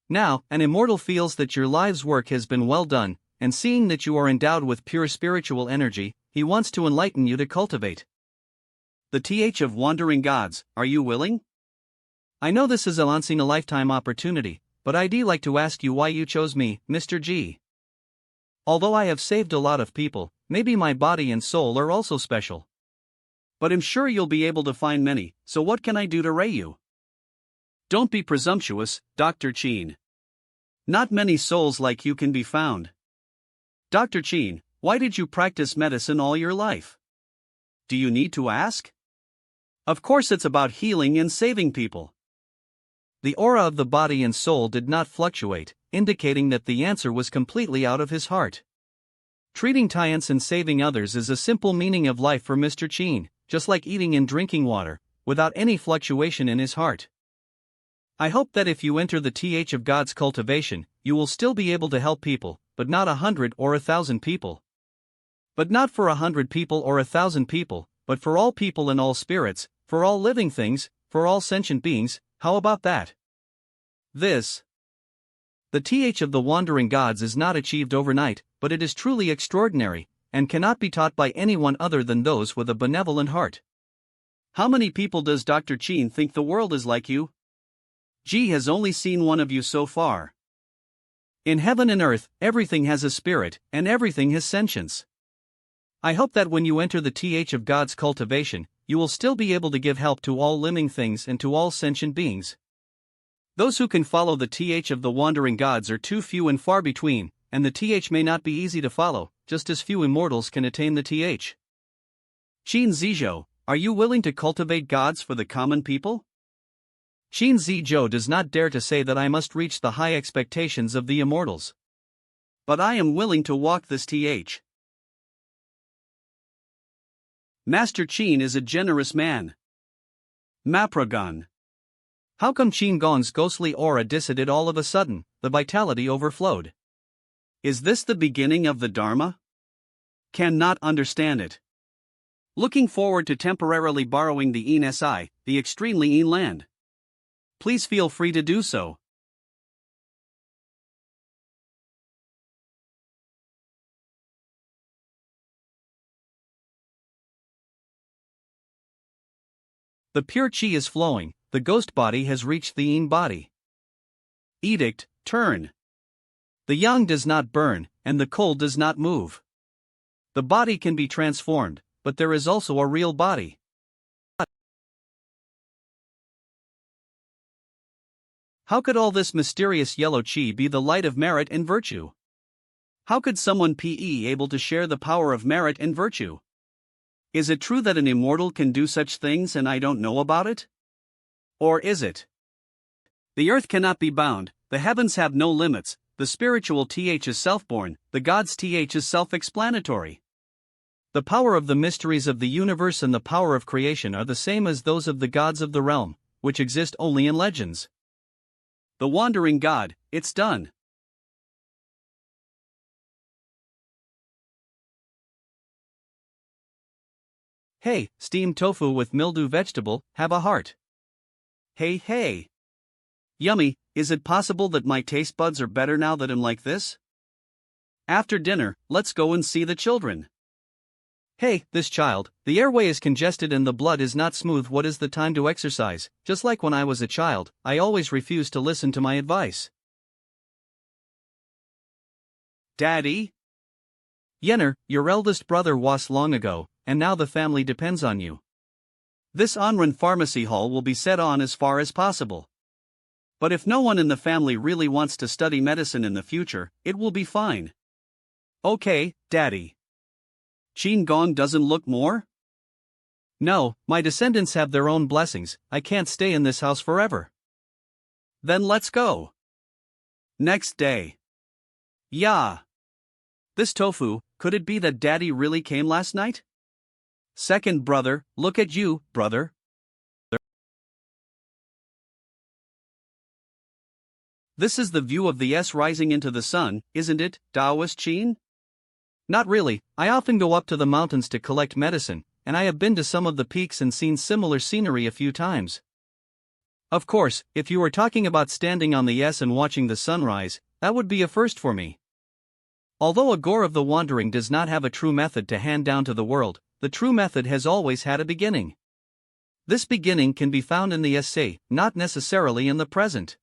Now, an immortal feels that your life's work has been well done, and seeing that you are endowed with pure spiritual energy, he wants to enlighten you to cultivate. The th of wandering gods, are you willing? I know this is a once-in-a-lifetime opportunity, but I'd like to ask you why you chose me, Mr. G. Although I have saved a lot of people, maybe my body and soul are also special. But I'm sure you'll be able to find many, so what can I do to rate you? Don't be presumptuous, Dr. Qin. Not many souls like you can be found. Dr. Qin, why did you practice medicine all your life? Do you need to ask? Of course it's about healing and saving people. The aura of the body and soul did not fluctuate, indicating that the answer was completely out of his heart. Treating clients and saving others is a simple meaning of life for Mr. Qin, just like eating and drinking water, without any fluctuation in his heart. I hope that if you enter the th of God's cultivation, you will still be able to help people, but not 100 or 1,000 people. But not for 100 people or 1,000 people, but for all people and all spirits, for all living things, for all sentient beings. How about that? The th of the wandering gods is not achieved overnight, but it is truly extraordinary, and cannot be taught by anyone other than those with a benevolent heart. How many people does Dr. Qin think the world is like you? G has only seen one of you so far. In heaven and earth, everything has a spirit, and everything has sentience. I hope that when you enter the th of God's cultivation, you will still be able to give help to all living things and to all sentient beings. Those who can follow the th of the wandering gods are too few and far between, and the th may not be easy to follow, just as few immortals can attain the th. Qin Zizhou, are you willing to cultivate gods for the common people? Qin Zizhou does not dare to say that I must reach the high expectations of the immortals. But I am willing to walk this th. Master Qin is a generous man. Mapragon. How come Qin Gong's ghostly aura dissipated all of a sudden, the vitality overflowed? Is this the beginning of the Dharma? Cannot understand it. Looking forward to temporarily borrowing the ENSI, the extremely EN land. Please feel free to do so. The pure qi is flowing, the ghost body has reached the EN body. Edict, turn. The yang does not burn, and the cold does not move. The body can be transformed, but there is also a real body. How could all this mysterious yellow qi be the light of merit and virtue? How could someone be able to share the power of merit and virtue? Is it true that an immortal can do such things and I don't know about it? Or is it? The earth cannot be bound, the heavens have no limits, the spiritual th is self-born, the gods th is self-explanatory. The power of the mysteries of the universe and the power of creation are the same as those of the gods of the realm, which exist only in legends. The wandering god, it's done. Hey, steamed tofu with mildew vegetable, have a heart. Hey, hey. Yummy, is it possible that my taste buds are better now that I'm like this? After dinner, let's go and see the children. Hey, this child, the airway is congested and the blood is not smooth. What is the time to exercise? Just like when I was a child, I always refused to listen to my advice. Daddy? Yenner, your eldest brother was long ago, and now the family depends on you. This Onren pharmacy hall will be set on as far as possible. But if no one in the family really wants to study medicine in the future, it will be fine. Okay, Daddy. Qin Gong doesn't look more? No, my descendants have their own blessings. I can't stay in this house forever. Then let's go. Next day. Yeah. This tofu, could it be that Daddy really came last night? Second brother, look at you, brother. This is the view of the S rising into the sun, isn't it, Taoist Qin? Not really. I often go up to the mountains to collect medicine, and I have been to some of the peaks and seen similar scenery a few times. Of course, if you were talking about standing on the S and watching the sunrise, that would be a first for me. Although a Gore of the Wandering does not have a true method to hand down to the world, the true method has always had a beginning. This beginning can be found in the essay, not necessarily in the present.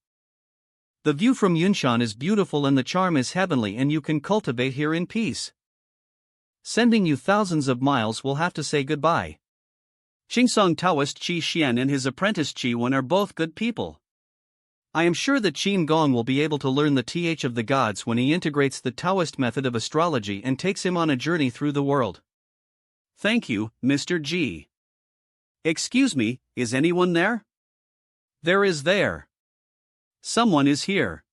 The view from Yunshan is beautiful and the charm is heavenly, and you can cultivate here in peace. Sending you thousands of miles will have to say goodbye. Qingsong Taoist Qi Xian and his apprentice Qi Wen are both good people. I am sure that Qin Gong will be able to learn the th of the gods when he integrates the Taoist method of astrology and takes him on a journey through the world. Thank you, Mr. G. Excuse me, is anyone there? There is there. Someone is here.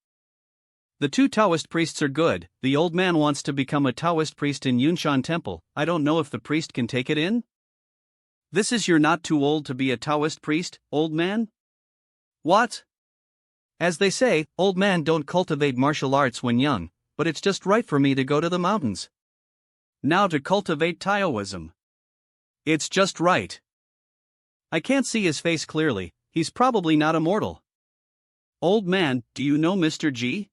The two Taoist priests are good. The old man wants to become a Taoist priest in Yunshan Temple. I don't know if the priest can take it in. This is you're not too old to be a Taoist priest, old man? What? As they say, old men don't cultivate martial arts when young, but it's just right for me to go to the mountains. Now to cultivate Taoism. It's just right. I can't see his face clearly, he's probably not immortal. Old man, do you know Mr. G?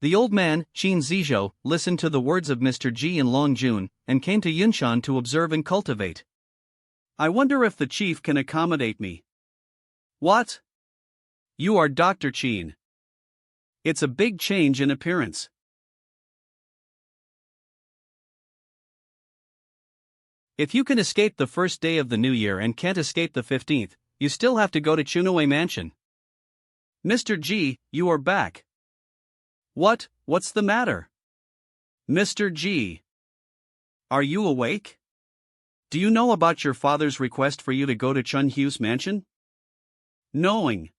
The old man, Qin Zizhou, listened to the words of Mr. G in Longjun, and came to Yunshan to observe and cultivate. I wonder if the chief can accommodate me. What? You are Dr. Qin. It's a big change in appearance. If you can escape the first day of the new year and can't escape the 15th, you still have to go to Chunaway Mansion. Mr. G, you are back. What's the matter? Mr. G. Are you awake? Do you know about your father's request for you to go to Chun Hu's mansion? Knowing.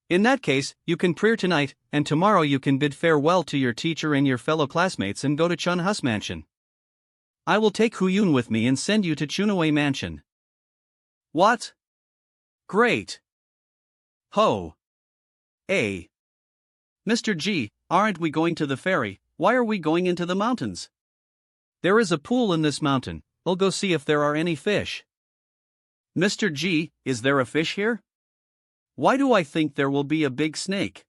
In that case, you can pray tonight, and tomorrow you can bid farewell to your teacher and your fellow classmates and go to Chun Hu's mansion. I will take Huyun with me and send you to Chunaway Mansion. What? Great. Ho. A. Mr. G, aren't we going to the ferry? Why are we going into the mountains? There is a pool in this mountain. We'll go see if there are any fish. Mr. G, is there a fish here? Why do I think there will be a big snake?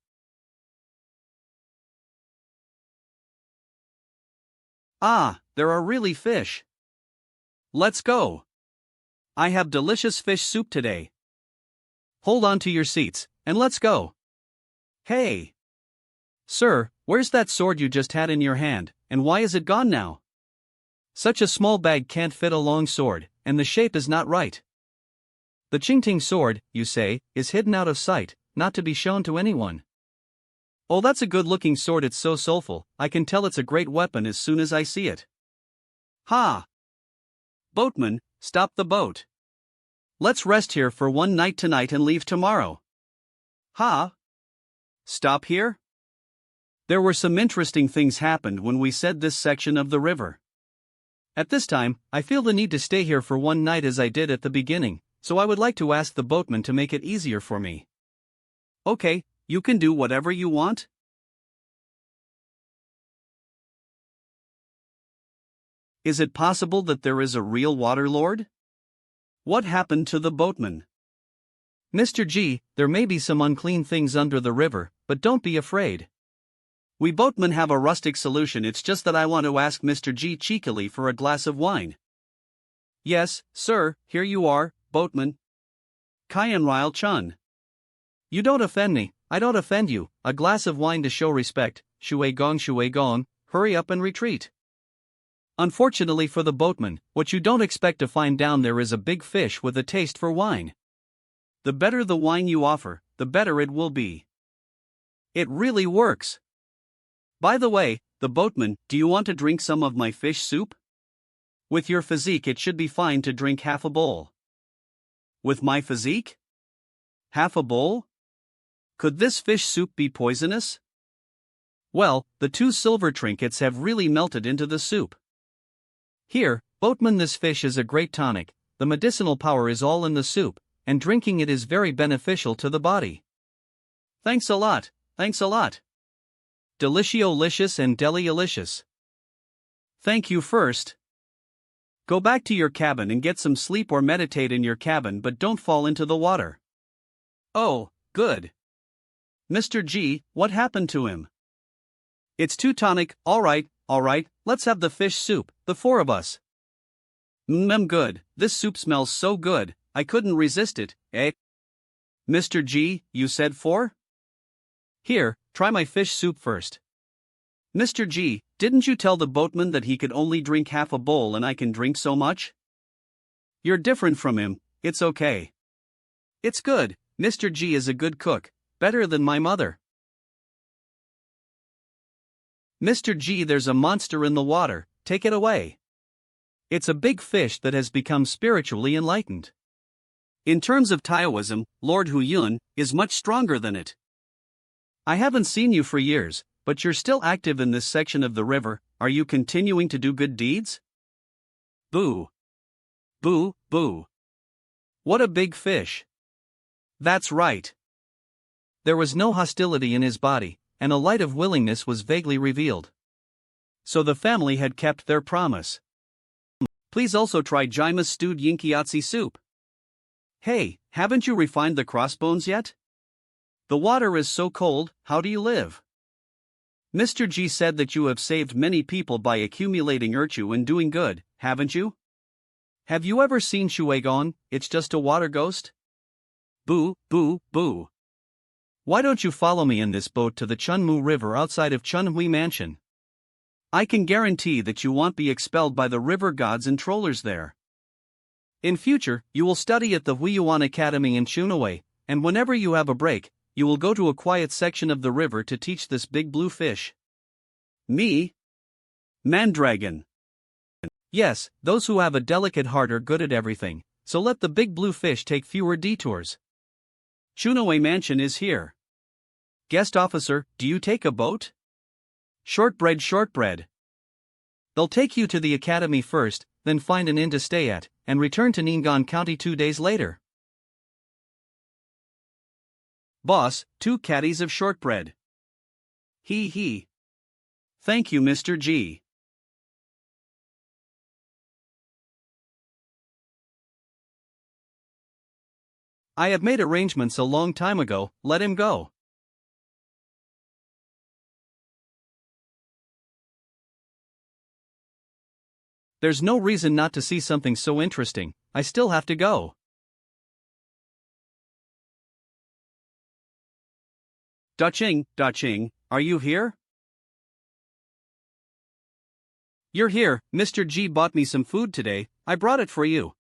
Ah, there are really fish. Let's go. I have delicious fish soup today. Hold on to your seats, and let's go. Hey. Sir, where's that sword you just had in your hand, and why is it gone now? Such a small bag can't fit a long sword, and the shape is not right. The Qingting sword, you say, is hidden out of sight, not to be shown to anyone. Oh, that's a good-looking sword. It's so soulful, I can tell it's a great weapon as soon as I see it. Ha! Boatman, stop the boat. Let's rest here for one night tonight and leave tomorrow. Ha! Stop here? There were some interesting things happened when we said this section of the river. At this time, I feel the need to stay here for one night as I did at the beginning, so I would like to ask the boatman to make it easier for me. Okay, you can do whatever you want. Is it possible that there is a real water lord? What happened to the boatman? Mr. G, there may be some unclean things under the river, but don't be afraid. We boatmen have a rustic solution, it's just that I want to ask Mr. G cheekily for a glass of wine. Yes, sir, here you are, boatman. Kyanryle Chun. You don't offend me, I don't offend you, a glass of wine to show respect, shui gong, hurry up and retreat. Unfortunately for the boatman, what you don't expect to find down there is a big fish with a taste for wine. The better the wine you offer, the better it will be. It really works. By the way, the boatman, do you want to drink some of my fish soup? With your physique, it should be fine to drink half a bowl. With my physique? Half a bowl? Could this fish soup be poisonous? Well, the 2 silver trinkets have really melted into the soup. Here, boatman, this fish is a great tonic, the medicinal power is all in the soup, and drinking it is very beneficial to the body. Thanks a lot, thanks a lot. Deliciolicious and deli-alicious. Thank you first. Go back to your cabin and get some sleep or meditate in your cabin, but don't fall into the water. Oh, good. Mr. G, what happened to him? It's too tonic, alright, let's have the fish soup, the 4 of us. Good, this soup smells so good, I couldn't resist it, eh? Mr. G, you said 4? Here, try my fish soup first. Mr. G, didn't you tell the boatman that he could only drink half a bowl and I can drink so much? You're different from him, it's okay. It's good, Mr. G is a good cook, better than my mother. Mr. G, there's a monster in the water, take it away. It's a big fish that has become spiritually enlightened. In terms of Taoism, Lord Yuan is much stronger than it. I haven't seen you for years, but you're still active in this section of the river, are you continuing to do good deeds? Boo. Boo, boo. What a big fish. That's right. There was no hostility in his body, and a light of willingness was vaguely revealed. So the family had kept their promise. Please also try Jaima's stewed yinkiatsu soup. Hey, haven't you refined the crossbones yet? The water is so cold, how do you live? Mr. G said that you have saved many people by accumulating virtue and doing good, haven't you? Have you ever seen Shuegon, it's just a water ghost? Boo, boo, boo. Why don't you follow me in this boat to the Chunmu River outside of Chunhui Mansion? I can guarantee that you won't be expelled by the river gods and trollers there. In future, you will study at the Yuan Academy in Chunhui, and whenever you have a break, you will go to a quiet section of the river to teach this big blue fish. Me? Mandragon. Yes, those who have a delicate heart are good at everything, so let the big blue fish take fewer detours. Chunhui Mansion is here. Guest officer, do you take a boat? Shortbread. They'll take you to the academy first, then find an inn to stay at, and return to Ning'an County 2 days later. Boss, 2 caddies of shortbread. He. Thank you, Mr. G. I have made arrangements a long time ago, let him go. There's no reason not to see something so interesting, I still have to go. Daching, are you here? You're here, Mr. G bought me some food today, I brought it for you.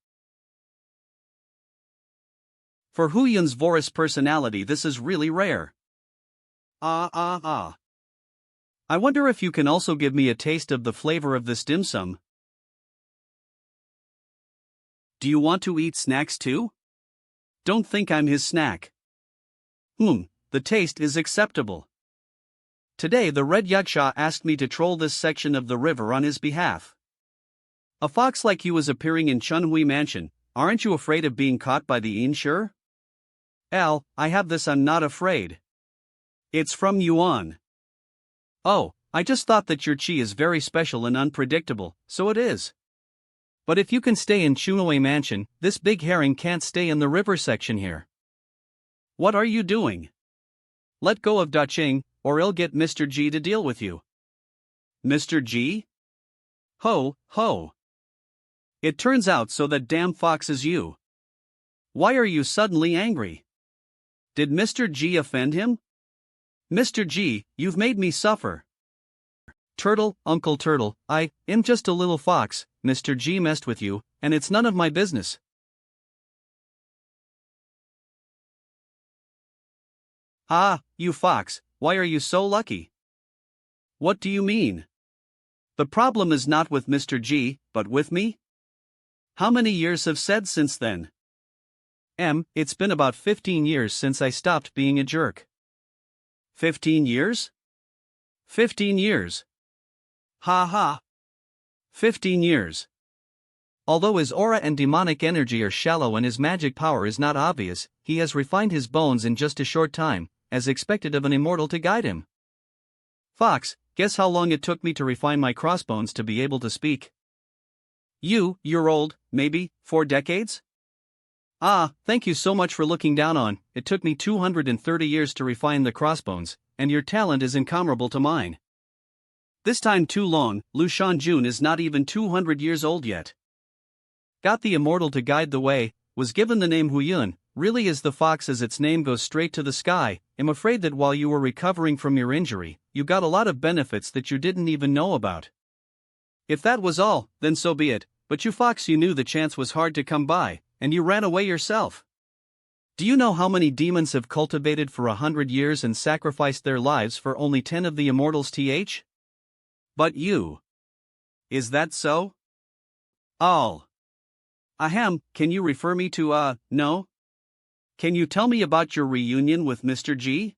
For Huyun's Vorace personality, this is really rare. I wonder if you can also give me a taste of the flavor of this dim sum. Do you want to eat snacks too? Don't think I'm his snack. The taste is acceptable. Today the Red Yaksha asked me to troll this section of the river on his behalf. A fox like you is appearing in Chunhui Mansion, aren't you afraid of being caught by the insure? I have this, I'm not afraid. It's from Yuan. Oh, I just thought that your chi is very special and unpredictable, so it is. But if you can stay in Chunoi Mansion, this big herring can't stay in the river section here. What are you doing? Let go of Daching, or I'll get Mr. G to deal with you. Mr. G? Ho, ho. It turns out so that damn fox is you. Why are you suddenly angry? Did Mr. G offend him? Mr. G, you've made me suffer. Turtle, Uncle Turtle, I'm just a little fox. Mr. G messed with you, and it's none of my business. Ah, you fox, why are you so lucky? What do you mean? The problem is not with Mr. G, but with me? How many years have said since then? It's been about 15 years since I stopped being a jerk. 15 years? 15 years. Ha ha. 15 years. Although his aura and demonic energy are shallow and his magic power is not obvious, he has refined his bones in just a short time, as expected of an immortal to guide him. Fox, guess how long it took me to refine my crossbones to be able to speak? You're old, maybe, 4 decades? Ah, thank you so much for looking down on. It took me 230 years to refine the crossbones, and your talent is incomparable to mine. This time too long, Lu Shanjun is not even 200 years old yet. Got the immortal to guide the way, was given the name Yuan, really is the fox as its name goes straight to the sky. I'm afraid that while you were recovering from your injury, you got a lot of benefits that you didn't even know about. If that was all, then so be it, but you fox, you knew the chance was hard to come by, and you ran away yourself. Do you know how many demons have cultivated for 100 years and sacrificed their lives for only 10 of the immortals th? But you. Is that so? All. Ahem, can you refer me to, no? Can you tell me about your reunion with Mr. G?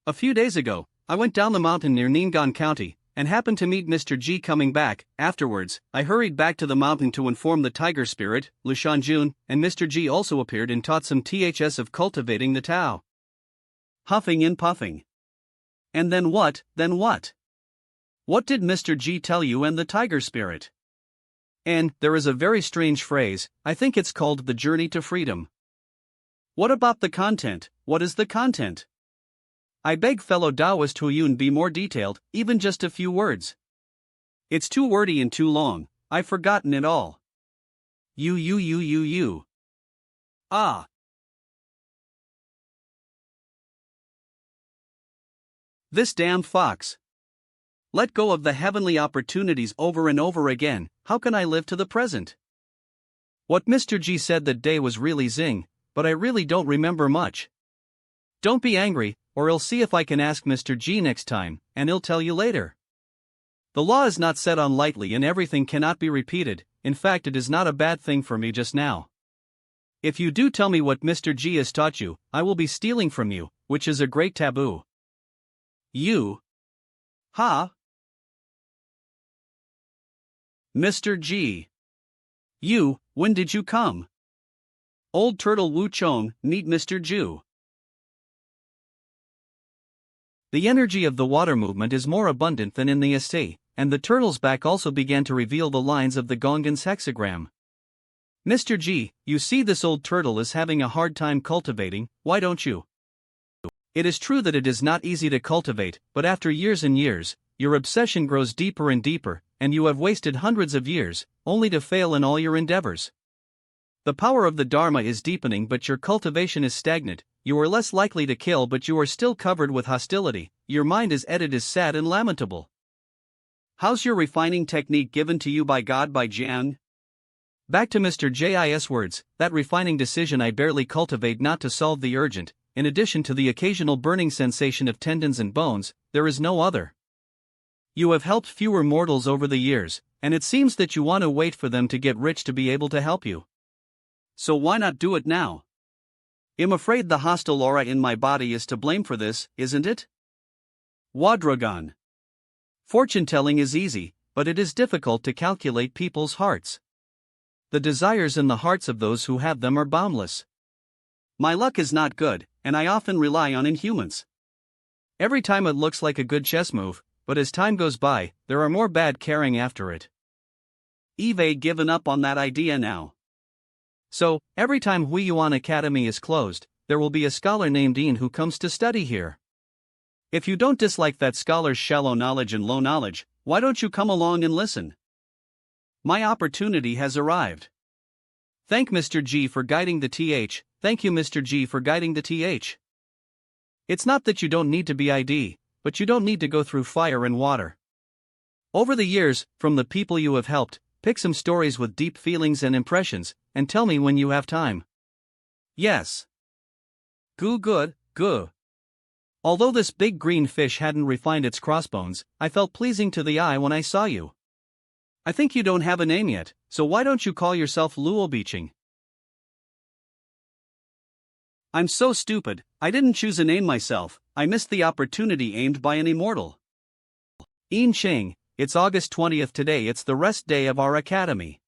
A few days ago, I went down the mountain near Ning'an County, and happened to meet Mr. G coming back. Afterwards, I hurried back to the mountain to inform the tiger spirit, Lu Shanjun, and Mr. G also appeared and taught some THS of cultivating the Tao. Huffing and puffing. And then what, then what? What did Mr. G tell you and the tiger spirit? And there is a very strange phrase, I think it's called the journey to freedom. What about the content? What is the content? I beg fellow Taoist Huyun be more detailed, even just a few words. It's too wordy and too long, I've forgotten it all. You. Ah. This damn fox. Let go of the heavenly opportunities over and over again, how can I live to the present? What Mr. G said that day was really zing, but I really don't remember much. Don't be angry, or I'll see if I can ask Mr. G next time, and he'll tell you later. The law is not set on lightly and everything cannot be repeated. In fact, it is not a bad thing for me just now. If you do tell me what Mr. G has taught you, I will be stealing from you, which is a great taboo. You? Ha? Mr. G. You, when did you come? Old Turtle Wu Chong, meet Mr. Ju. The energy of the water movement is more abundant than in the essay, and the turtle's back also began to reveal the lines of the Gongan's hexagram. Mr. G, you see this old turtle is having a hard time cultivating, why don't you? It is true that it is not easy to cultivate, but after years and years, your obsession grows deeper and deeper, and you have wasted hundreds of years, only to fail in all your endeavors. The power of the Dharma is deepening but your cultivation is stagnant, you are less likely to kill but you are still covered with hostility, your mind is sad and lamentable. How's your refining technique given to you by God by Jiang? Back to Mr. Jis words, that refining decision I barely cultivate not to solve the urgent, in addition to the occasional burning sensation of tendons and bones, there is no other. You have helped fewer mortals over the years, and it seems that you want to wait for them to get rich to be able to help you. So why not do it now? I'm afraid the hostile aura in my body is to blame for this, isn't it? Wadragon. Fortune-telling is easy, but it is difficult to calculate people's hearts. The desires in the hearts of those who have them are boundless. My luck is not good, and I often rely on inhumans. Every time it looks like a good chess move, but as time goes by, there are more bad carrying after it. Eve given up on that idea now. So, every time Yuan Academy is closed, there will be a scholar named Ian who comes to study here. If you don't dislike that scholar's shallow knowledge and low knowledge, why don't you come along and listen? My opportunity has arrived. Thank Mr. G for guiding the TH. Thank you, Mr. G, for guiding the TH. It's not that you don't need to be ID, but you don't need to go through fire and water. Over the years, from the people you have helped, pick some stories with deep feelings and impressions, and tell me when you have time. Yes. Good. Although this big green fish hadn't refined its crossbones, I felt pleasing to the eye when I saw you. I think you don't have a name yet, so why don't you call yourself Luo Beaching? I'm so stupid, I didn't choose a name myself, I missed the opportunity aimed by an immortal. Yin Ching, it's August 20th today, it's the rest day of our academy.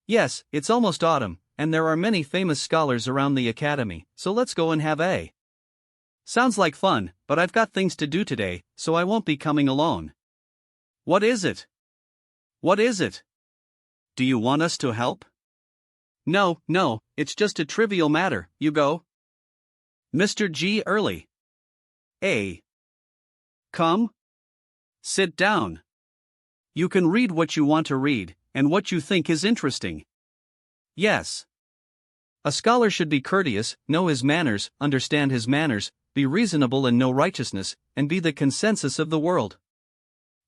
Yes, it's almost autumn, and there are many famous scholars around the academy, so let's go and have a. Sounds like fun, but I've got things to do today, so I won't be coming alone. What is it? Do you want us to help? No, it's just a trivial matter, you go. Mr. G early. Come. Sit down. You can read what you want to read, and what you think is interesting. Yes. A scholar should be courteous, know his manners, understand his manners, be reasonable and know righteousness, and be the consensus of the world.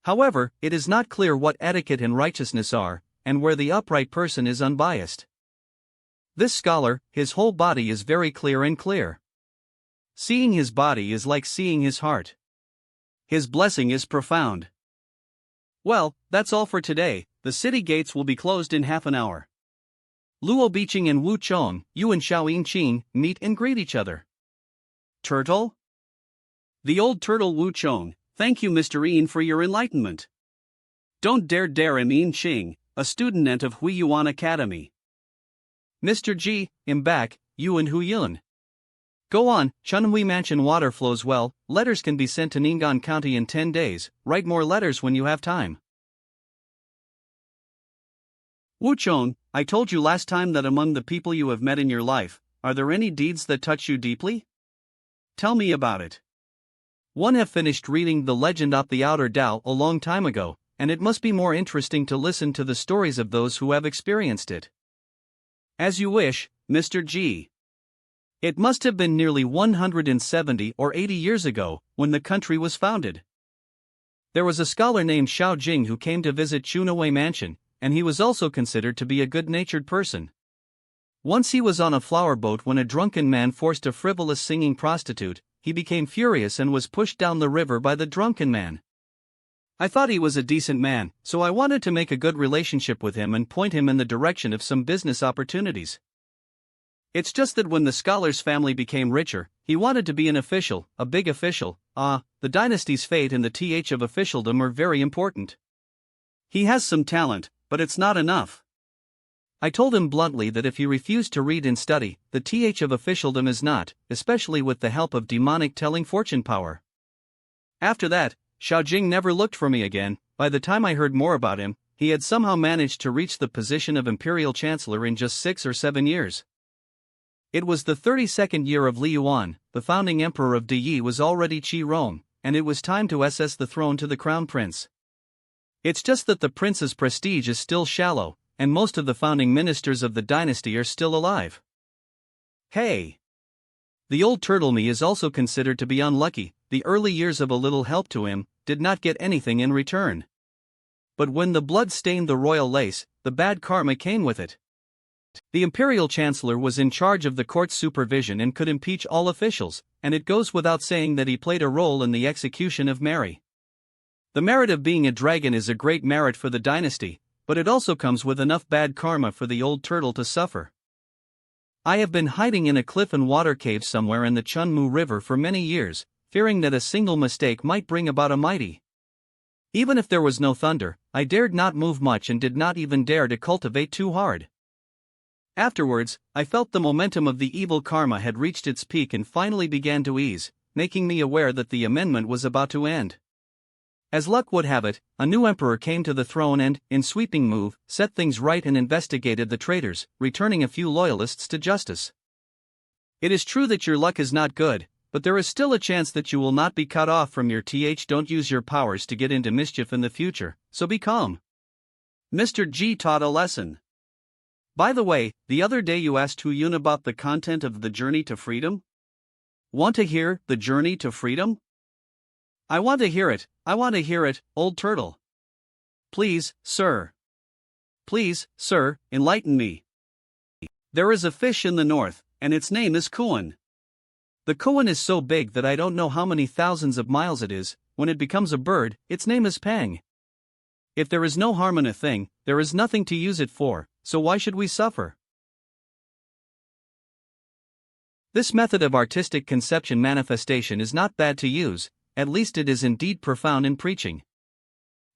However, it is not clear what etiquette and righteousness are, and where the upright person is unbiased. This scholar, his whole body is very clear and clear. Seeing his body is like seeing his heart. His blessing is profound. Well, that's all for today, the city gates will be closed in half an hour. Luo Beaching and Wu Chong, you and Xiao Yingqing, meet and greet each other. Turtle? The old turtle Wu Chong, thank you Mr. Ian for your enlightenment. Don't dare am Ian Ching, a student of Yuan Academy. Mr. G, I'm back, you and Hu Yun. Go on, Chunhui Mansion water flows well, letters can be sent to Ning'an County in 10 days, write more letters when you have time. Wu Chong, I told you last time that among the people you have met in your life, are there any deeds that touch you deeply? Tell me about it. One have finished reading The Legend of the Outer Tao a long time ago, and it must be more interesting to listen to the stories of those who have experienced it. As you wish, Mr. G. It must have been nearly 170 or 80 years ago, when the country was founded. There was a scholar named Xiao Jing who came to visit Chunhui Mansion, and he was also considered to be a good-natured person. Once he was on a flower boat when a drunken man forced a frivolous singing prostitute. He became furious and was pushed down the river by the drunken man. I thought he was a decent man, so I wanted to make a good relationship with him and point him in the direction of some business opportunities. It's just that when the scholar's family became richer, he wanted to be an official, a big official. The dynasty's fate and the th of officialdom are very important. He has some talent, but it's not enough. I told him bluntly that if he refused to read and study, the th of officialdom is not, especially with the help of demonic telling fortune power. After that, Xiao Jing never looked for me again. By the time I heard more about him, he had somehow managed to reach the position of imperial chancellor in just 6 or 7 years. It was the 32nd year of Li Yuan, the founding emperor of Deyi was already Qi Rome, and it was time to assess the throne to the crown prince. It's just that the prince's prestige is still shallow, and most of the founding ministers of the dynasty are still alive. Hey! The old turtle me is also considered to be unlucky. The early years of a little help to him did not get anything in return. But when the blood stained the royal lace, the bad karma came with it. The imperial chancellor was in charge of the court's supervision and could impeach all officials, and it goes without saying that he played a role in the execution of Mary. The merit of being a dragon is a great merit for the dynasty, but it also comes with enough bad karma for the old turtle to suffer. I have been hiding in a cliff and water cave somewhere in the Chunmu River for many years, fearing that a single mistake might bring about a mighty. Even if there was no thunder, I dared not move much and did not even dare to cultivate too hard. Afterwards, I felt the momentum of the evil karma had reached its peak and finally began to ease, making me aware that the amendment was about to end. As luck would have it, a new emperor came to the throne and, in sweeping move, set things right and investigated the traitors, returning a few loyalists to justice. It is true that your luck is not good, but there is still a chance that you will not be cut off from your don't use your powers to get into mischief in the future, so be calm. Mr. G taught a lesson. By the way, the other day you asked Yuan about the content of the Journey to Freedom? Want to hear the Journey to Freedom? I want to hear it, old turtle. Please, sir. Please, sir, enlighten me. There is a fish in the north, and its name is Yuan. The Yuan is so big that I don't know how many thousands of miles it is. When it becomes a bird, its name is Pang. If there is no harm in a thing, there is nothing to use it for, so why should we suffer? This method of artistic conception manifestation is not bad to use, at least it is indeed profound in preaching.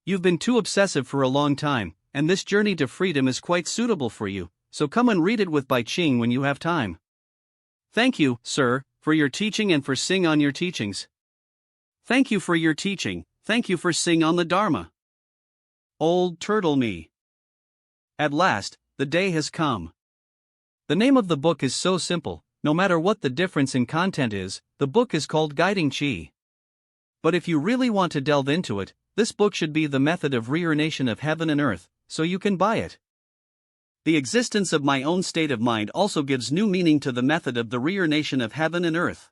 You've been too obsessive for a long time, and this Journey to Freedom is quite suitable for you, so come and read it with Bai Ching when you have time. Thank you, sir, for your teaching and for sing on your teachings. Thank you for your teaching, thank you for sing on the Dharma. Old turtle me. At last, the day has come. The name of the book is so simple, no matter what the difference in content is, the book is called Guiding Qi. But if you really want to delve into it, this book should be the method of reincarnation of heaven and earth, so you can buy it. The existence of my own state of mind also gives new meaning to the method of the reincarnation of heaven and earth.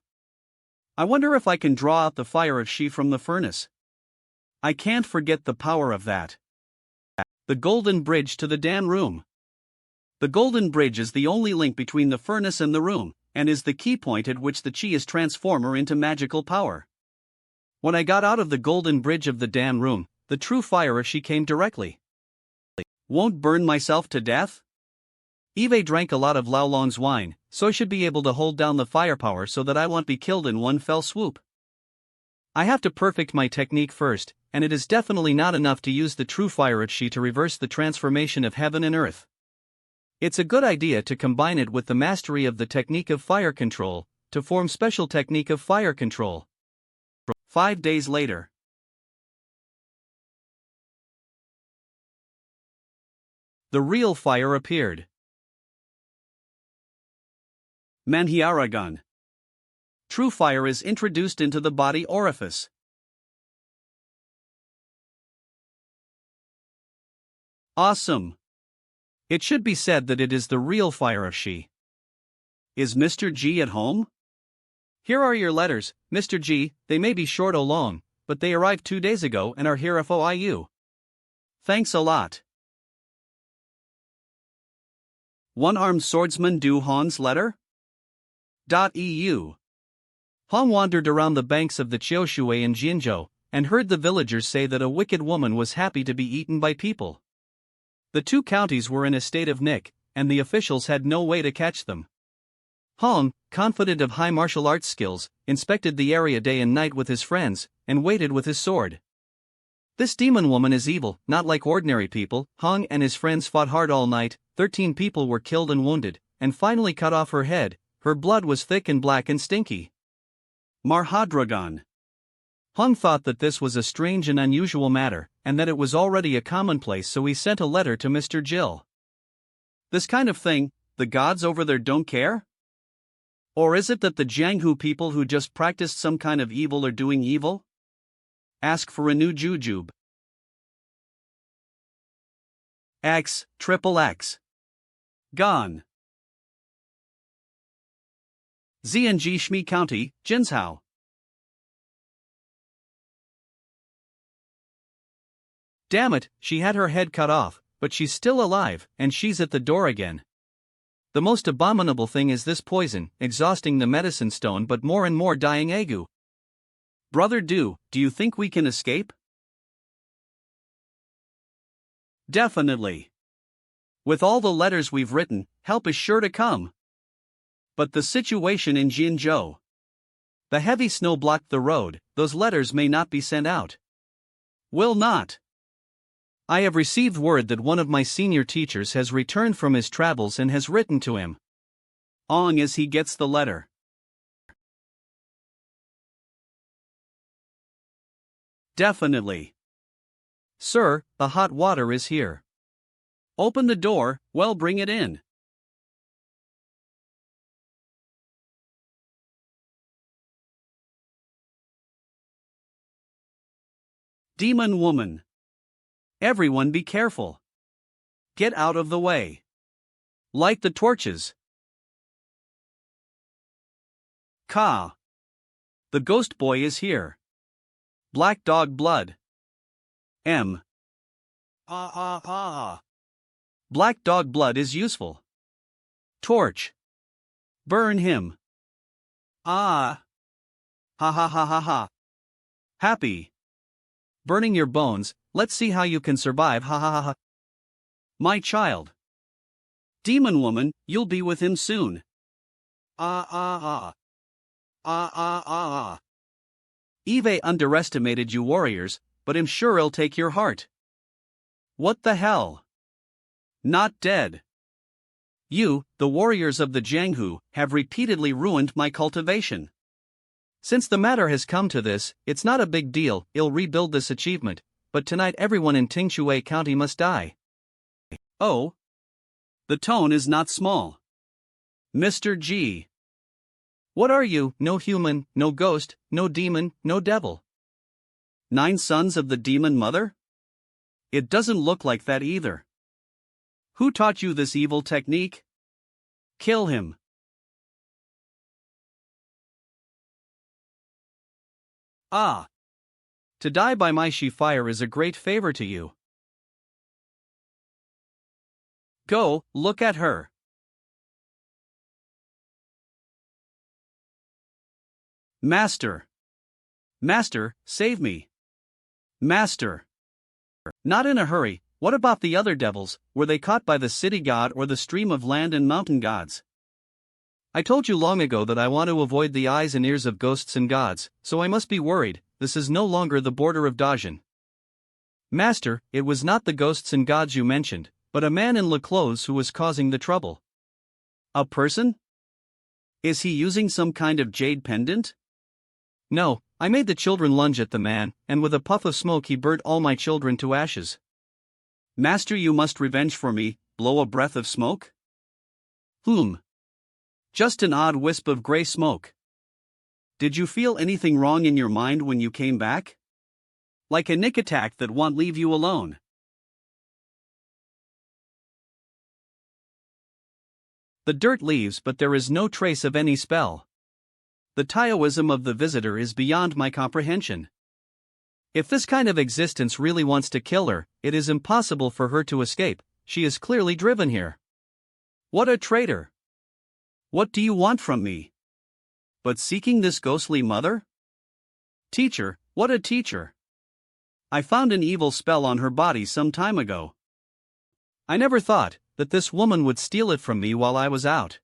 I wonder if I can draw out the fire of Qi from the furnace. I can't forget the power of that. The golden bridge to the Dan room. The golden bridge is the only link between the furnace and the room, and is the key point at which the Qi is transformer into magical power. When I got out of the golden bridge of the Dan room, the true fire of Qi came directly. Won't burn myself to death? Eve drank a lot of Lao Long's wine, so I should be able to hold down the firepower so that I won't be killed in one fell swoop. I have to perfect my technique first, and it is definitely not enough to use the true fire of Qi to reverse the transformation of heaven and earth. It's a good idea to combine it with the mastery of the technique of fire control, to form special technique of fire control. 5 days later. The real fire appeared. Manhwarecap. True fire is introduced into the body orifice. Awesome. It should be said that it is the real fire of Qi. Is Mr. G at home? Here are your letters, Mr. G. They may be short or long, but they arrived 2 days ago and are here for you. Thanks a lot. One-armed swordsman Du Han's letter? .eu. Han wandered around the banks of the Qiushui in Jinzhou, and heard the villagers say that a wicked woman was happy to be eaten by people. The 2 counties were in a state of nick, and the officials had no way to catch them. Han, confident of high martial arts skills, inspected the area day and night with his friends, and waited with his sword. This demon woman is evil, not like ordinary people. Han and his friends fought hard all night, 13 people were killed and wounded, and finally cut off her head. Her blood was thick and black and stinky. Marhadragon. Han thought that this was a strange and unusual matter, and that it was already a commonplace, so he sent a letter to Mr. Jill. This kind of thing, the gods over there don't care? Or is it that the Jianghu people who just practiced some kind of evil are doing evil? Ask for a new jujube. XXX. Gone. Zng Shmi County, Jinsao. Damn it, she had her head cut off, but she's still alive, and she's at the door again. The most abominable thing is this poison, exhausting the medicine stone but more and more dying agu. Brother do you think we can escape? Definitely. With all the letters we've written, help is sure to come. But the situation in Jinzhou. The heavy snow blocked the road, those letters may not be sent out. Will not. I have received word that one of my senior teachers has returned from his travels and has written to him. Long as he gets the letter. Definitely. Sir, the hot water is here. Open the door, well, bring it in. Demon woman. Everyone be careful. Get out of the way. Light the torches. Ka. The ghost boy is here. Black dog blood. M. Black dog blood is useful. Torch. Burn him. Ah. Ha ha ha ha ha. Happy. Burning your bones, let's see how you can survive, ha ha ha ha. My child. Demon woman, you'll be with him soon. Ah ah ah. Ah ah ah ah. Eve underestimated you warriors, but I'm sure he'll take your heart. What the hell? Not dead. You, the warriors of the Jianghu, have repeatedly ruined my cultivation. Since the matter has come to this, it's not a big deal, I'll rebuild this achievement, but tonight everyone in Tingshui County must die. Oh. The tone is not small. Mr. G. What are you? No human, no ghost, no demon, no devil. 9 sons of the demon mother? It doesn't look like that either. Who taught you this evil technique? Kill him. Ah. To die by my she fire is a great favor to you. Go, look at her. Master. Master, save me. Master. Not in a hurry, what about the other devils, were they caught by the city god or the stream of land and mountain gods? I told you long ago that I want to avoid the eyes and ears of ghosts and gods, so I must be worried, this is no longer the border of Dajin. Master, it was not the ghosts and gods you mentioned, but a man in clothes who was causing the trouble. A person? Is he using some kind of jade pendant? No, I made the children lunge at the man, and with a puff of smoke he burnt all my children to ashes. Master, you must revenge for me, blow a breath of smoke? Just an odd wisp of gray smoke. Did you feel anything wrong in your mind when you came back? Like a nick attack that won't leave you alone. The dirt leaves, but there is no trace of any spell. The Taoism of the visitor is beyond my comprehension. If this kind of existence really wants to kill her, it is impossible for her to escape, she is clearly driven here. What a traitor! What do you want from me? But seeking this ghostly mother? Teacher, what a teacher! I found an evil spell on her body some time ago. I never thought that this woman would steal it from me while I was out.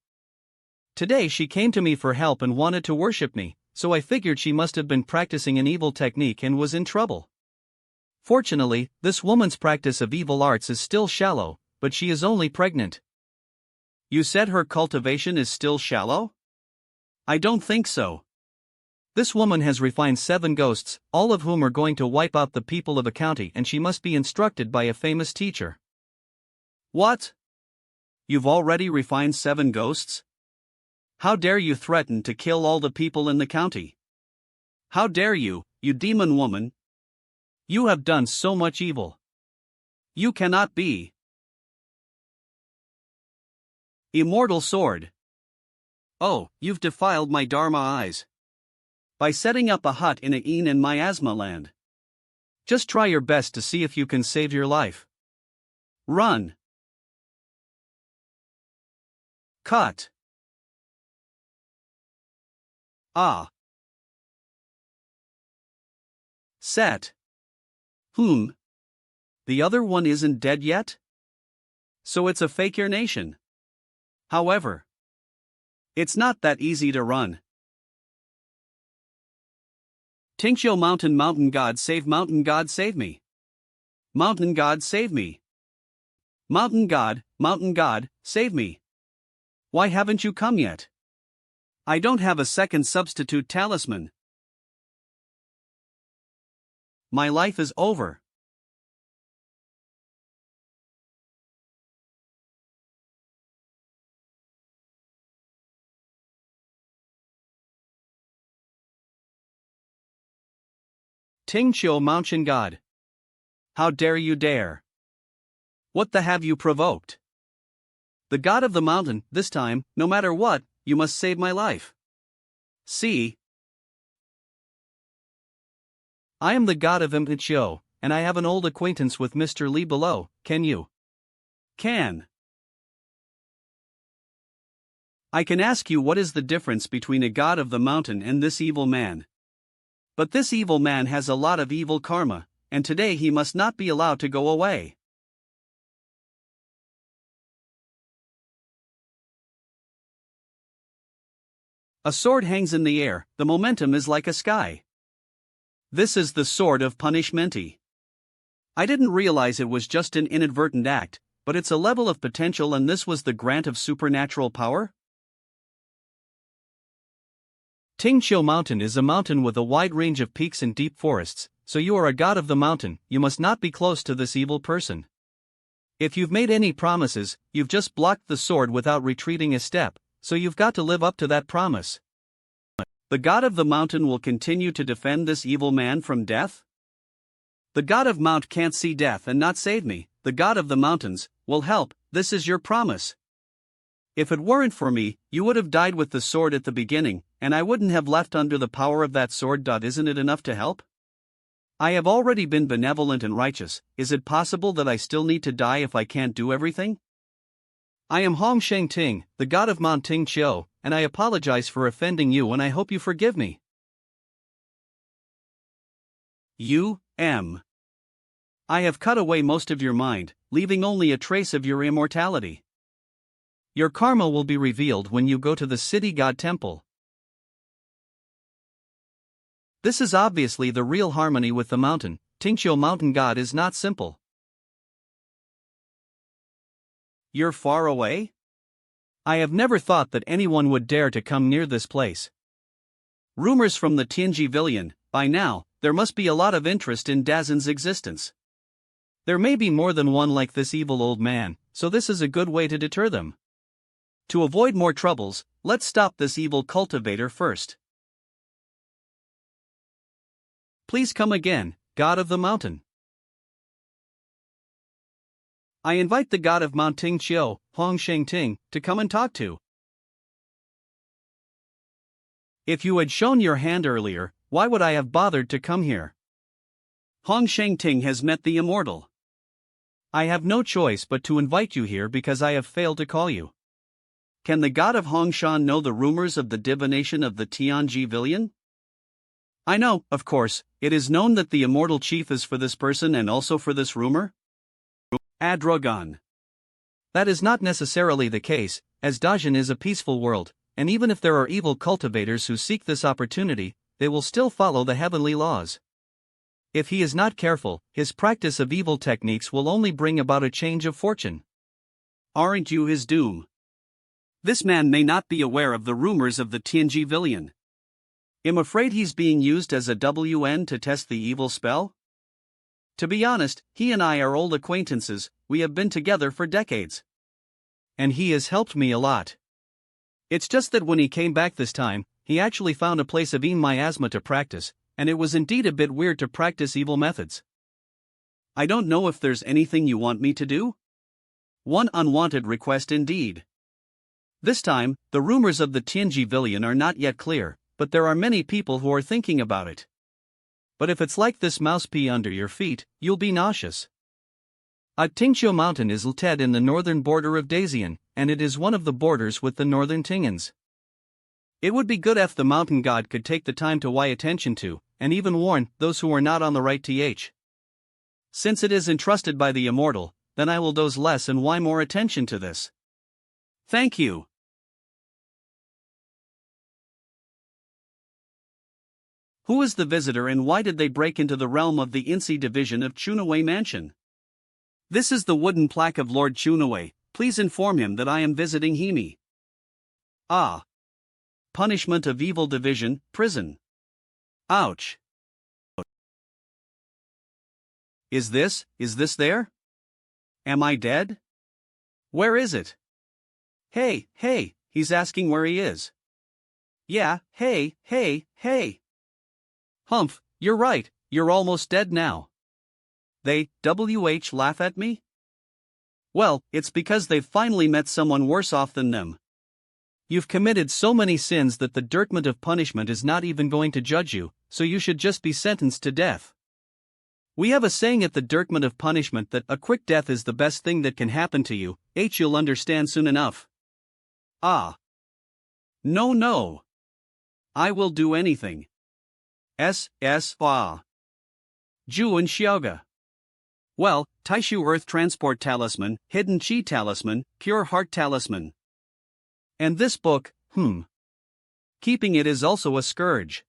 Today she came to me for help and wanted to worship me, so I figured she must have been practicing an evil technique and was in trouble. Fortunately, this woman's practice of evil arts is still shallow, but she is only pregnant. You said her cultivation is still shallow? I don't think so. This woman has refined 7 ghosts, all of whom are going to wipe out the people of the county, and she must be instructed by a famous teacher. What? You've already refined 7 ghosts? How dare you threaten to kill all the people in the county? How dare you, you demon woman? You have done so much evil. You cannot be. Immortal sword. Oh, you've defiled my Dharma eyes. By setting up a hut in Ain and Miasma land. Just try your best to see if you can save your life. Run. Cut. Ah. Set. The other one isn't dead yet? So it's a fakir nation. However, it's not that easy to run. Tingshu mountain god save me. Mountain god save me. Mountain god, save me. Why haven't you come yet? I don't have a second substitute talisman. my life is over. Ting Chiu Mountain God. How dare you dare? What the have you provoked? The god of the mountain, this time, no matter what, you must save my life. See? I am the god of Invincible, and I have an old acquaintance with Mr. Lee below, can you? Can. I can ask you what is the difference between a god of the mountain and this evil man. But this evil man has a lot of evil karma, and today he must not be allowed to go away. A sword hangs in the air, the momentum is like a sky. This is the sword of punishmenty. I didn't realize it was just an inadvertent act, but it's a level of potential, and this was the grant of supernatural power? Ting Chiu Mountain is a mountain with a wide range of peaks and deep forests, so you are a god of the mountain, you must not be close to this evil person. If you've made any promises, you've just blocked the sword without retreating a step, so you've got to live up to that promise. The god of the mountain will continue to defend this evil man from death? The god of Mount can't see death and not save me. The god of the mountains will help, this is your promise. If it weren't for me, you would have died with the sword at the beginning, and I wouldn't have left under the power of that sword. Isn't it enough to help? I have already been benevolent and righteous, is it possible that I still need to die if I can't do everything? I am Hong Sheng Ting, the god of Mount Ting Chiu, and I apologize for offending you, and I hope you forgive me. I have cut away most of your mind, leaving only a trace of your immortality. Your karma will be revealed when you go to the city god temple. This is obviously the real harmony with the mountain. Ting Chiu Mountain God is not simple. You're far away? I have never thought that anyone would dare to come near this place. Rumors from the Tianji Villian, by now, there must be a lot of interest in Dazin's existence. There may be more than one like this evil old man, so this is a good way to deter them. To avoid more troubles, let's stop this evil cultivator first. Please come again, god of the mountain. I invite the god of Mount Ting Chiu, Hong Sheng Ting, to come and talk to. If you had shown your hand earlier, why would I have bothered to come here? Hong Sheng Ting has met the immortal. I have no choice but to invite you here because I have failed to call you. Can the god of Hongshan know the rumors of the divination of the Tianji Villian? I know, of course, it is known that the immortal chief is for this person and also for this rumor. Adragon. That is not necessarily the case, as Dajin is a peaceful world, and even if there are evil cultivators who seek this opportunity, they will still follow the heavenly laws. If he is not careful, his practice of evil techniques will only bring about a change of fortune. Aren't you his doom? This man may not be aware of the rumors of the Tianji Villian. I'm afraid he's being used as a WN to test the evil spell? To be honest, he and I are old acquaintances, we have been together for decades. And he has helped me a lot. It's just that when he came back this time, he actually found a place of miasma to practice, and it was indeed a bit weird to practice evil methods. I don't know if there's anything you want me to do? One unwanted request indeed. This time, the rumors of the Tianji Villian are not yet clear, but there are many people who are thinking about it. But if it's like this mouse pea under your feet, you'll be nauseous. Ting Chiu Mountain is located in the northern border of Dazian, and it is one of the borders with the northern Tingans. It would be good if the mountain god could take the time to pay attention to, and even warn, those who are not on the right th. Since it is entrusted by the immortal, then I will doze less and pay more attention to this. Thank you. Who is the visitor and why did they break into the realm of the Insi division of Chunaway Mansion? This is the wooden plaque of Lord Chunaway, please inform him that I am visiting Himi. Ah. Punishment of evil division, prison. Ouch. Is this there? Am I dead? Where is it? Hey, he's asking where he is. Yeah, hey. Humph, you're right, you're almost dead now. They, laugh at me? Well, it's because they've finally met someone worse off than them. You've committed so many sins that the dirkment of punishment is not even going to judge you, so you should just be sentenced to death. We have a saying at the dirkment of punishment that a quick death is the best thing that can happen to you. You'll understand soon enough. Ah. No. I will do anything. Fa. Ju and Xiaoga. Well, Taishu Earth Transport Talisman, Hidden Chi Talisman, Pure Heart Talisman. And this book, Keeping it is also a scourge.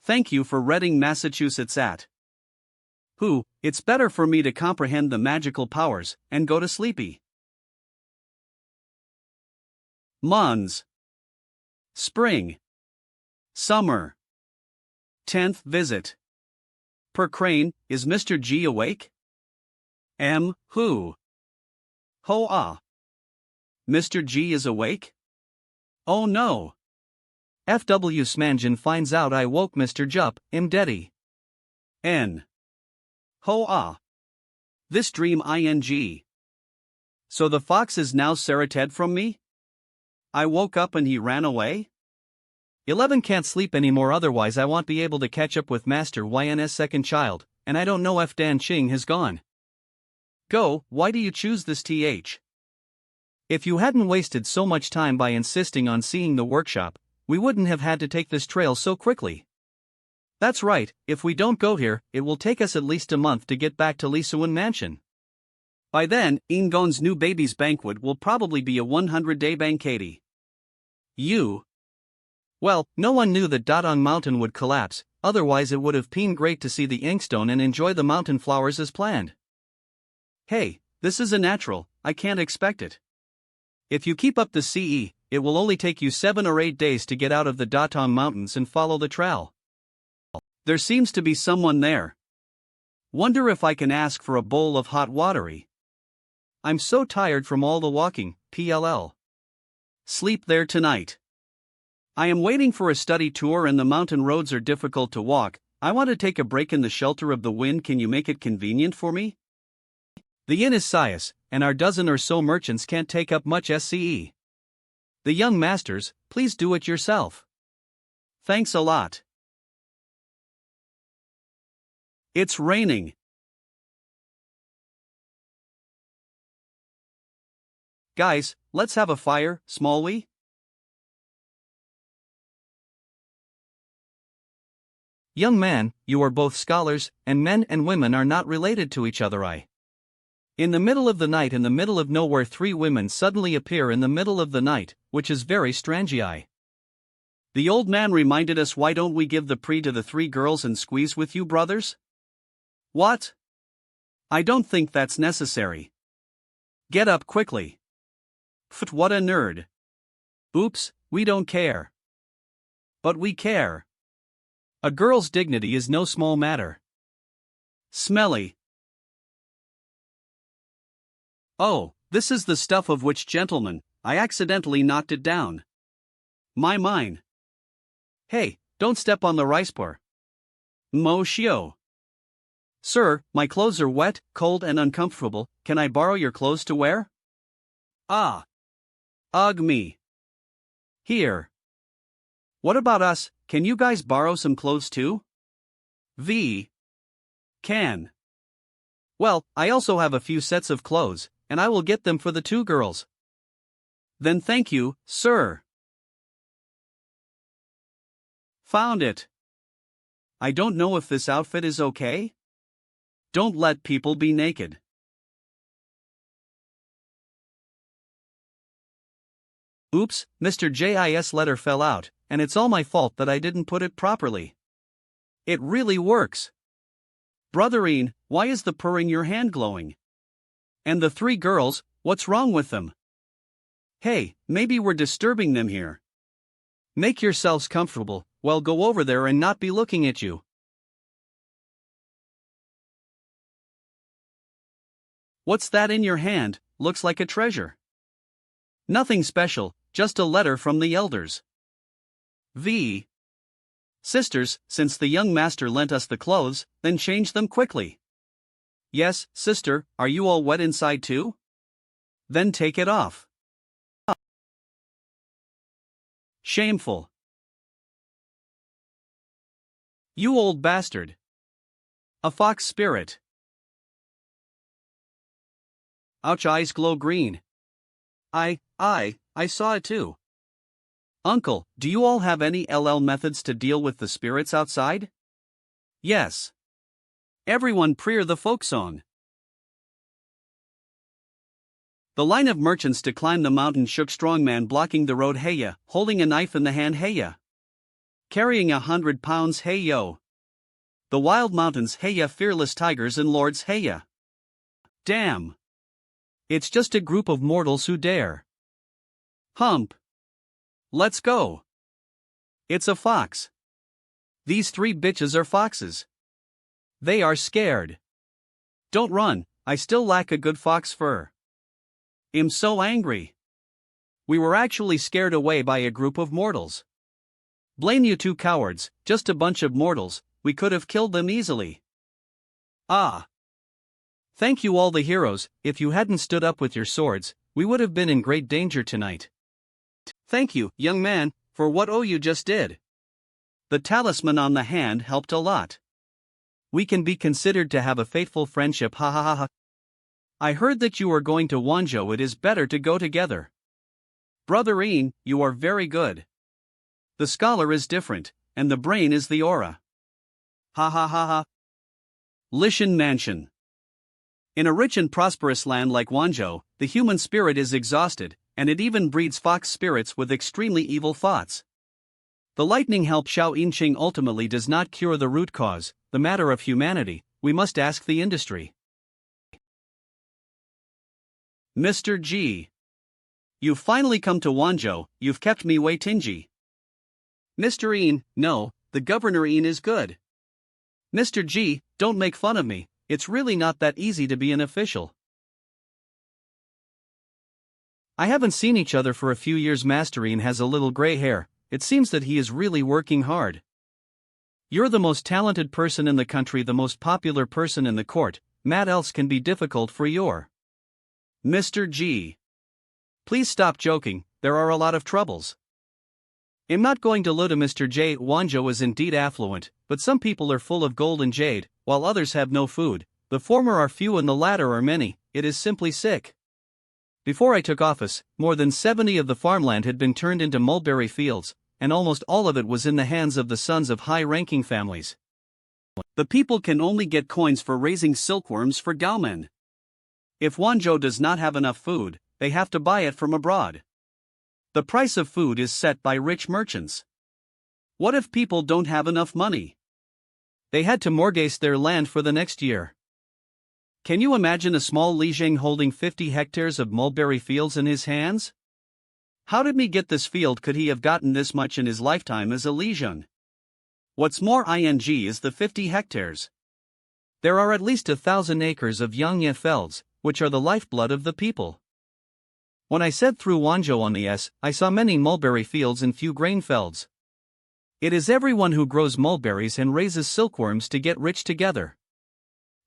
Thank you for reading Massachusetts at. It's better for me to comprehend the magical powers, and go to sleepy. Mons. Spring. Summer. 10th visit. Per crane, is Mr. G awake? Who? Ho-ah. Mr. G is awake? Oh no. FW Smanjan finds out I woke Mr. Jup, Daddy. N. Ho-ah. This dream ing. So the fox is now serrated from me? I woke up and he ran away? 11 can't sleep anymore, otherwise I won't be able to catch up with Master Yn's second child, and I don't know if Dan Qing has gone. Go, why do you choose this th? If you hadn't wasted so much time by insisting on seeing the workshop, we wouldn't have had to take this trail so quickly. That's right, if we don't go here, it will take us at least a month to get back to Lisuan Mansion. By then, Ingon's new baby's banquet will probably be a 100-day banquet. Well, no one knew that Datong Mountain would collapse, otherwise it would have been great to see the Inkstone and enjoy the mountain flowers as planned. Hey, this is a natural, I can't expect it. If you keep up the CE, it will only take you 7 or 8 days to get out of the Datong Mountains and follow the trail. There seems to be someone there. Wonder if I can ask for a bowl of hot watery. I'm so tired from all the walking, PLL. Sleep there tonight. I am waiting for a study tour and the mountain roads are difficult to walk. I want to take a break in the shelter of the wind. Can you make it convenient for me? The inn is Sias, and our dozen or so merchants can't take up much SCE. The young masters, please do it yourself. Thanks a lot. It's raining. Guys, let's have a fire, small-wee. Young man, you are both scholars, and men and women are not related to each other. In the middle of the night, in the middle of nowhere, 3 women suddenly appear in the middle of the night, which is very strange. The old man reminded us, why don't we give the pre to the 3 girls and squeeze with you brothers? What? I don't think that's necessary. Get up quickly. What a nerd. Oops, we don't care. But we care. A girl's dignity is no small matter. Smelly. Oh, this is the stuff of which, gentlemen, I accidentally knocked it down. Mine. Hey, don't step on the rice pour. Mo Shio. Sir, my clothes are wet, cold and uncomfortable, can I borrow your clothes to wear? Ah. Ugh me. Here. What about us, can you guys borrow some clothes too? Can. Well, I also have a few sets of clothes, and I will get them for the 2 girls. Then thank you, sir. Found it. I don't know if this outfit is okay. Don't let people be naked. Oops, Mr. J's letter fell out, and it's all my fault that I didn't put it properly. It really works. Brotherine, why is the purring your hand glowing? And the 3 girls, what's wrong with them? Hey, maybe we're disturbing them here. Make yourselves comfortable, well, go over there and not be looking at you. What's that in your hand? Looks like a treasure. Nothing special, just a letter from the elders. V. Sisters, since the young master lent us the clothes, then change them quickly. Yes, sister, are you all wet inside too? Then take it off. Shameful. You old bastard. A fox spirit. Ouch, eyes glow green. I saw it too. Uncle, do you all have any LL methods to deal with the spirits outside? Yes. Everyone prear the folk song. The line of merchants to climb the mountain shook strong man blocking the road heya, holding a knife in the hand heya. Carrying 100 pounds heyo. The wild mountains heya fearless tigers and lords heya. Damn. It's just a group of mortals who dare. Hump. Let's go. It's a fox. These 3 bitches are foxes. They are scared. Don't run, I still lack a good fox fur. I'm so angry. We were actually scared away by a group of mortals. Blame you 2 cowards, just a bunch of mortals, we could have killed them easily. Ah. Thank you all the heroes, if you hadn't stood up with your swords, we would have been in great danger tonight. Thank you, young man, for what you just did. The talisman on the hand helped a lot. We can be considered to have a faithful friendship, ha ha ha ha. I heard that you are going to Wanzhou, it is better to go together. Brother Ian, you are very good. The scholar is different, and the brain is the aura. Ha ha ha ha. Lishan Mansion. In a rich and prosperous land like Wanzhou, the human spirit is exhausted, and it even breeds fox spirits with extremely evil thoughts. The lightning help Xiao Yinqing ultimately does not cure the root cause, the matter of humanity, we must ask the industry. Mr. G. You've finally come to Wanzhou, you've kept me waiting. Mr. Ian, no, the Governor Ian is good. Mr. G, don't make fun of me, it's really not that easy to be an official. I haven't seen each other for a few years. Master Ian has a little gray hair, it seems that he is really working hard. You're the most talented person in the country, the most popular person in the court, Matt else can be difficult for your. Mr. G. Please stop joking, there are a lot of troubles. I'm not going to lie to Mr. J. Wanzhou is indeed affluent, but some people are full of gold and jade, while others have no food, the former are few and the latter are many, it is simply sick. Before I took office, more than 70 of the farmland had been turned into mulberry fields, and almost all of it was in the hands of the sons of high-ranking families. The people can only get coins for raising silkworms for Gaomen. If Wanzhou does not have enough food, they have to buy it from abroad. The price of food is set by rich merchants. What if people don't have enough money? They had to mortgage their land for the next year. Can you imagine a small Li Zheng holding 50 hectares of mulberry fields in his hands? How did he get this field? Could he have gotten this much in his lifetime as a Li Zheng? What's more ing is the 50 hectares. There are at least 1,000 acres of Yangye felds, which are the lifeblood of the people. When I said through Wanzhou on the S, I saw many mulberry fields and few grain felds. It is everyone who grows mulberries and raises silkworms to get rich together.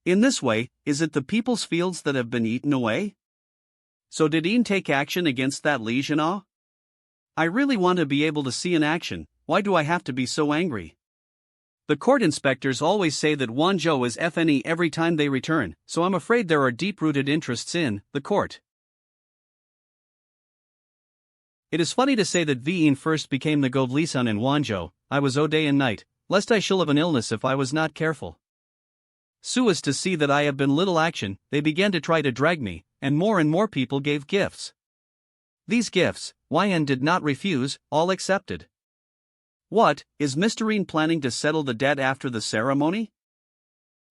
In this way, is it the people's fields that have been eaten away? So did Ian take action against that Li Zheng? I really want to be able to see an action, why do I have to be so angry? The court inspectors always say that Wanzhou is FNE every time they return, so I'm afraid there are deep-rooted interests in the court. It is funny to say that Vien first became the Govlisan in Wanzhou, I was day and night, lest I shall have an illness if I was not careful. So as to see that I have been little action, they began to try to drag me, and more people gave gifts. These gifts, Yuan did not refuse, all accepted. What, is Mr. Ian planning to settle the debt after the ceremony?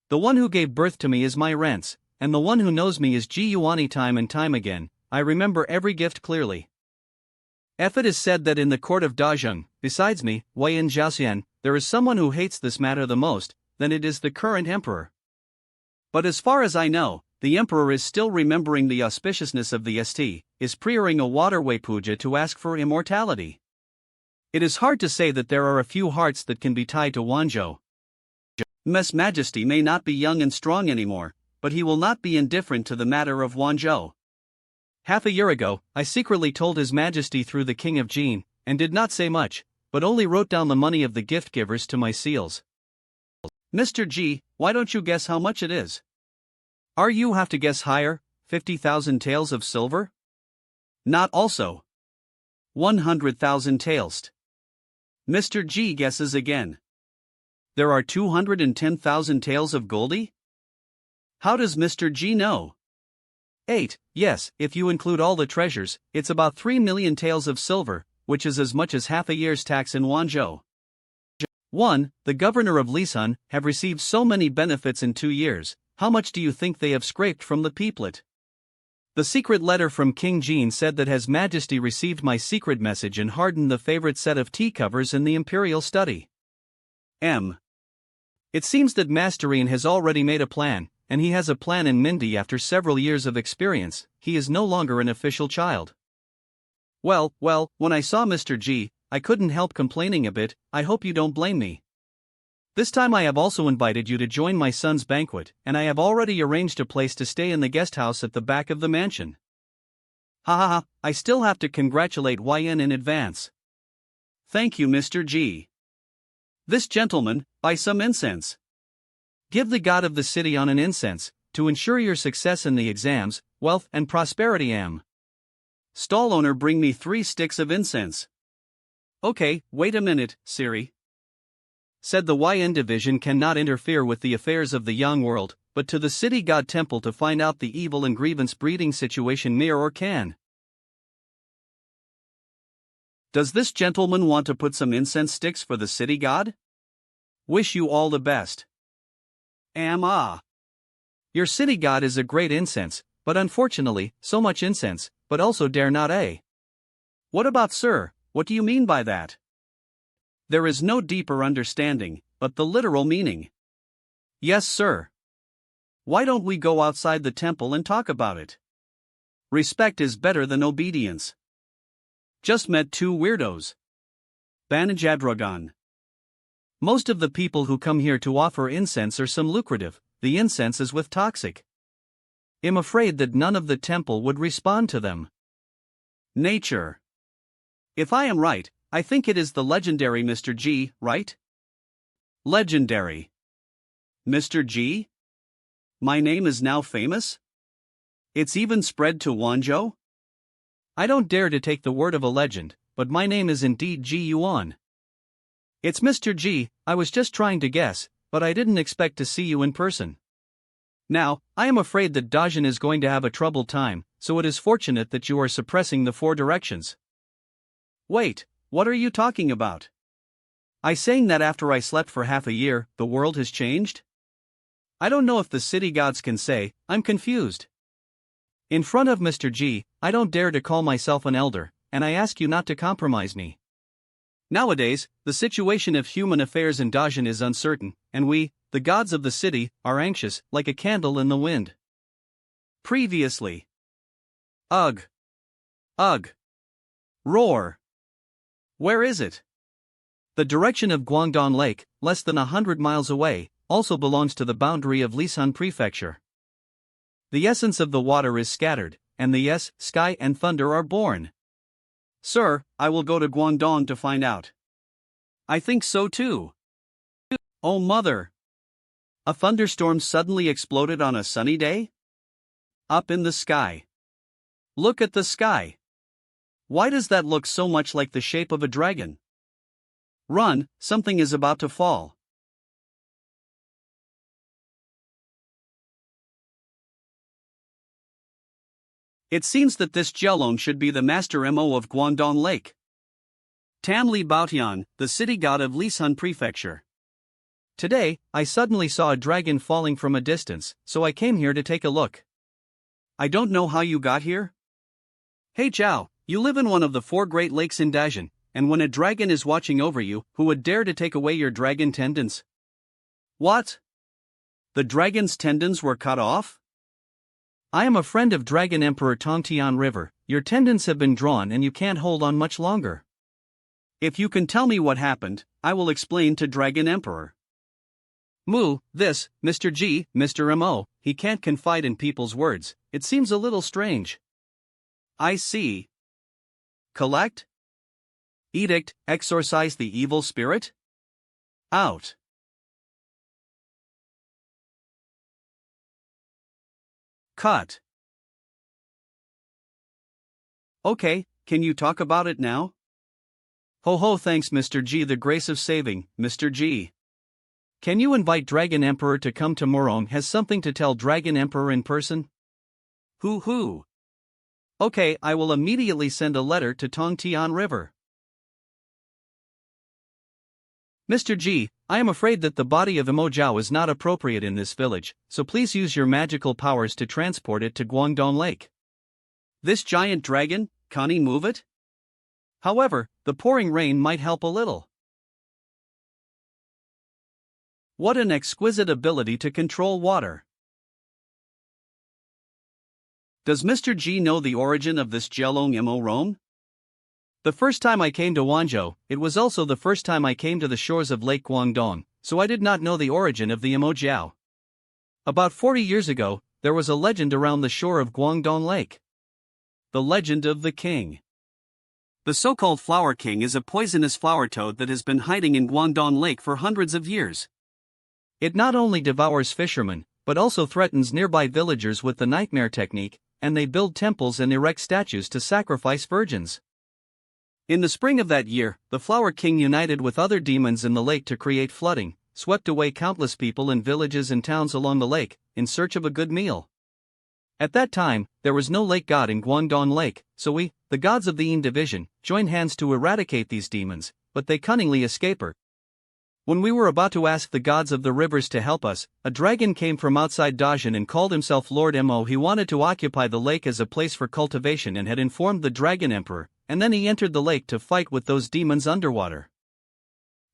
The one who gave birth to me is my rents, and the one who knows me is Ji Yuani time and time again, I remember every gift clearly. If it is said that in the court of Dazheng, besides me, Huayan Jiaxian, there is someone who hates this matter the most, then it is the current emperor. But as far as I know, the emperor is still remembering the auspiciousness of the is praying a waterway puja to ask for immortality. It is hard to say that there are a few hearts that can be tied to Wanzhou. His Majesty may not be young and strong anymore, but he will not be indifferent to the matter of Wanzhou. Half a year ago, I secretly told His Majesty through the King of Jin, and did not say much, but only wrote down the money of the gift givers to my seals. Mr. G, why don't you guess how much it is? You have to guess higher, 50,000 taels of silver? Not also. 100,000 taels. Mr. G guesses again. There are 210,000 taels of goldy? How does Mr. G know? 8, yes, if you include all the treasures, it's about 3 million taels of silver, which is as much as half a year's tax in Wanzhou. 1. The governor of Lisun have received so many benefits in 2 years, how much do you think they have scraped from the peoplet? The secret letter from King Jin said that His Majesty received my secret message and hardened the favorite set of tea covers in the imperial study. M. It seems that Masterian has already made a plan, and he has a plan in Mindy after several years of experience. He is no longer an official child. Well, when I saw Mr. G, I couldn't help complaining a bit. I hope you don't blame me. This time I have also invited you to join my son's banquet, and I have already arranged a place to stay in the guest house at the back of the mansion. I still have to congratulate Yuan in advance. Thank you, Mr. G. This gentleman, buy some incense. Give the god of the city on an incense, to ensure your success in the exams, wealth and prosperity. Stall owner, bring me 3 sticks of incense. Okay, wait a minute, Siri. Said the Yuan division cannot interfere with the affairs of the young world, but to the city god temple to find out the evil and grievance breeding situation near or can. Does this gentleman want to put some incense sticks for the city god? Wish you all the best. Your city god is a great incense, but unfortunately, so much incense, but also dare not What about sir, what do you mean by that? There is no deeper understanding, but the literal meaning. Yes sir. Why don't we go outside the temple and talk about it? Respect is better than obedience. Just met 2 weirdos. Banajadragon. Most of the people who come here to offer incense are some lucrative, the incense is with toxic. I'm afraid that none of the temple would respond to them. Nature. If I am right, I think it is the legendary Mr. G, right? Legendary. Mr. G? My name is now famous? It's even spread to Wanzhou? I don't dare to take the word of a legend, but my name is indeed G Yuan. It's Mr. G, I was just trying to guess, but I didn't expect to see you in person. Now, I am afraid that Dajin is going to have a troubled time, so it is fortunate that you are suppressing the 4 directions. Wait, what are you talking about? I saying that after I slept for half a year, the world has changed? I don't know if the city gods can say, I'm confused. In front of Mr. G, I don't dare to call myself an elder, and I ask you not to compromise me. Nowadays, the situation of human affairs in Dajin is uncertain, and we, the gods of the city, are anxious, like a candle in the wind. Previously. Ugh. Ugh. Roar. Where is it? The direction of Guangdong Lake, less than 100 miles away, also belongs to the boundary of Lisun Prefecture. The essence of the water is scattered, and the sky and thunder are born. Sir, I will go to Guangdong to find out. I think so too. Oh mother! A thunderstorm suddenly exploded on a sunny day? Up in the sky. Look at the sky. Why does that look so much like the shape of a dragon? Run, something is about to fall. It seems that this Jelon should be the master Mo of Guangdong Lake. Tamli Baotian, the city god of Lisun Prefecture. Today, I suddenly saw a dragon falling from a distance, so I came here to take a look. I don't know how you got here. Hey Zhao, you live in one of the 4 great lakes in Dajin, and when a dragon is watching over you, who would dare to take away your dragon tendons? What? The dragon's tendons were cut off? I am a friend of Dragon Emperor Tongtian River. Your tendons have been drawn and you can't hold on much longer. If you can tell me what happened, I will explain to Dragon Emperor. This, Mr. G, Mr. Mo, he can't confide in people's words. It seems a little strange. I see. Collect? Edict, exorcise the evil spirit? Out. Cut. Okay, can you talk about it now? Ho, thanks Mr. G, the grace of saving, Mr. G. Can you invite Dragon Emperor to come to Morong? Has something to tell Dragon Emperor in person? Hoo. Okay, I will immediately send a letter to Tongtian River. Mr. G, I am afraid that the body of Imo Jiao is not appropriate in this village, so please use your magical powers to transport it to Guangdong Lake. This giant dragon, can he move it? However, the pouring rain might help a little. What an exquisite ability to control water. Does Mr. G know the origin of this Jelong Imo Rome? The first time I came to Wanzhou, it was also the first time I came to the shores of Lake Guangdong, so I did not know the origin of the Imo Jiao. About 40 years ago, there was a legend around the shore of Guangdong Lake. The legend of the king. The so-called Flower King is a poisonous flower toad that has been hiding in Guangdong Lake for hundreds of years. It not only devours fishermen, but also threatens nearby villagers with the nightmare technique, and they build temples and erect statues to sacrifice virgins. In the spring of that year, the Flower King united with other demons in the lake to create flooding, swept away countless people in villages and towns along the lake, in search of a good meal. At that time, there was no lake god in Guangdong Lake, so we, the gods of the Yin division, joined hands to eradicate these demons, but they cunningly escape her. When we were about to ask the gods of the rivers to help us, a dragon came from outside Dajin and called himself Lord Mo. He wanted to occupy the lake as a place for cultivation and had informed the Dragon Emperor, and then he entered the lake to fight with those demons underwater.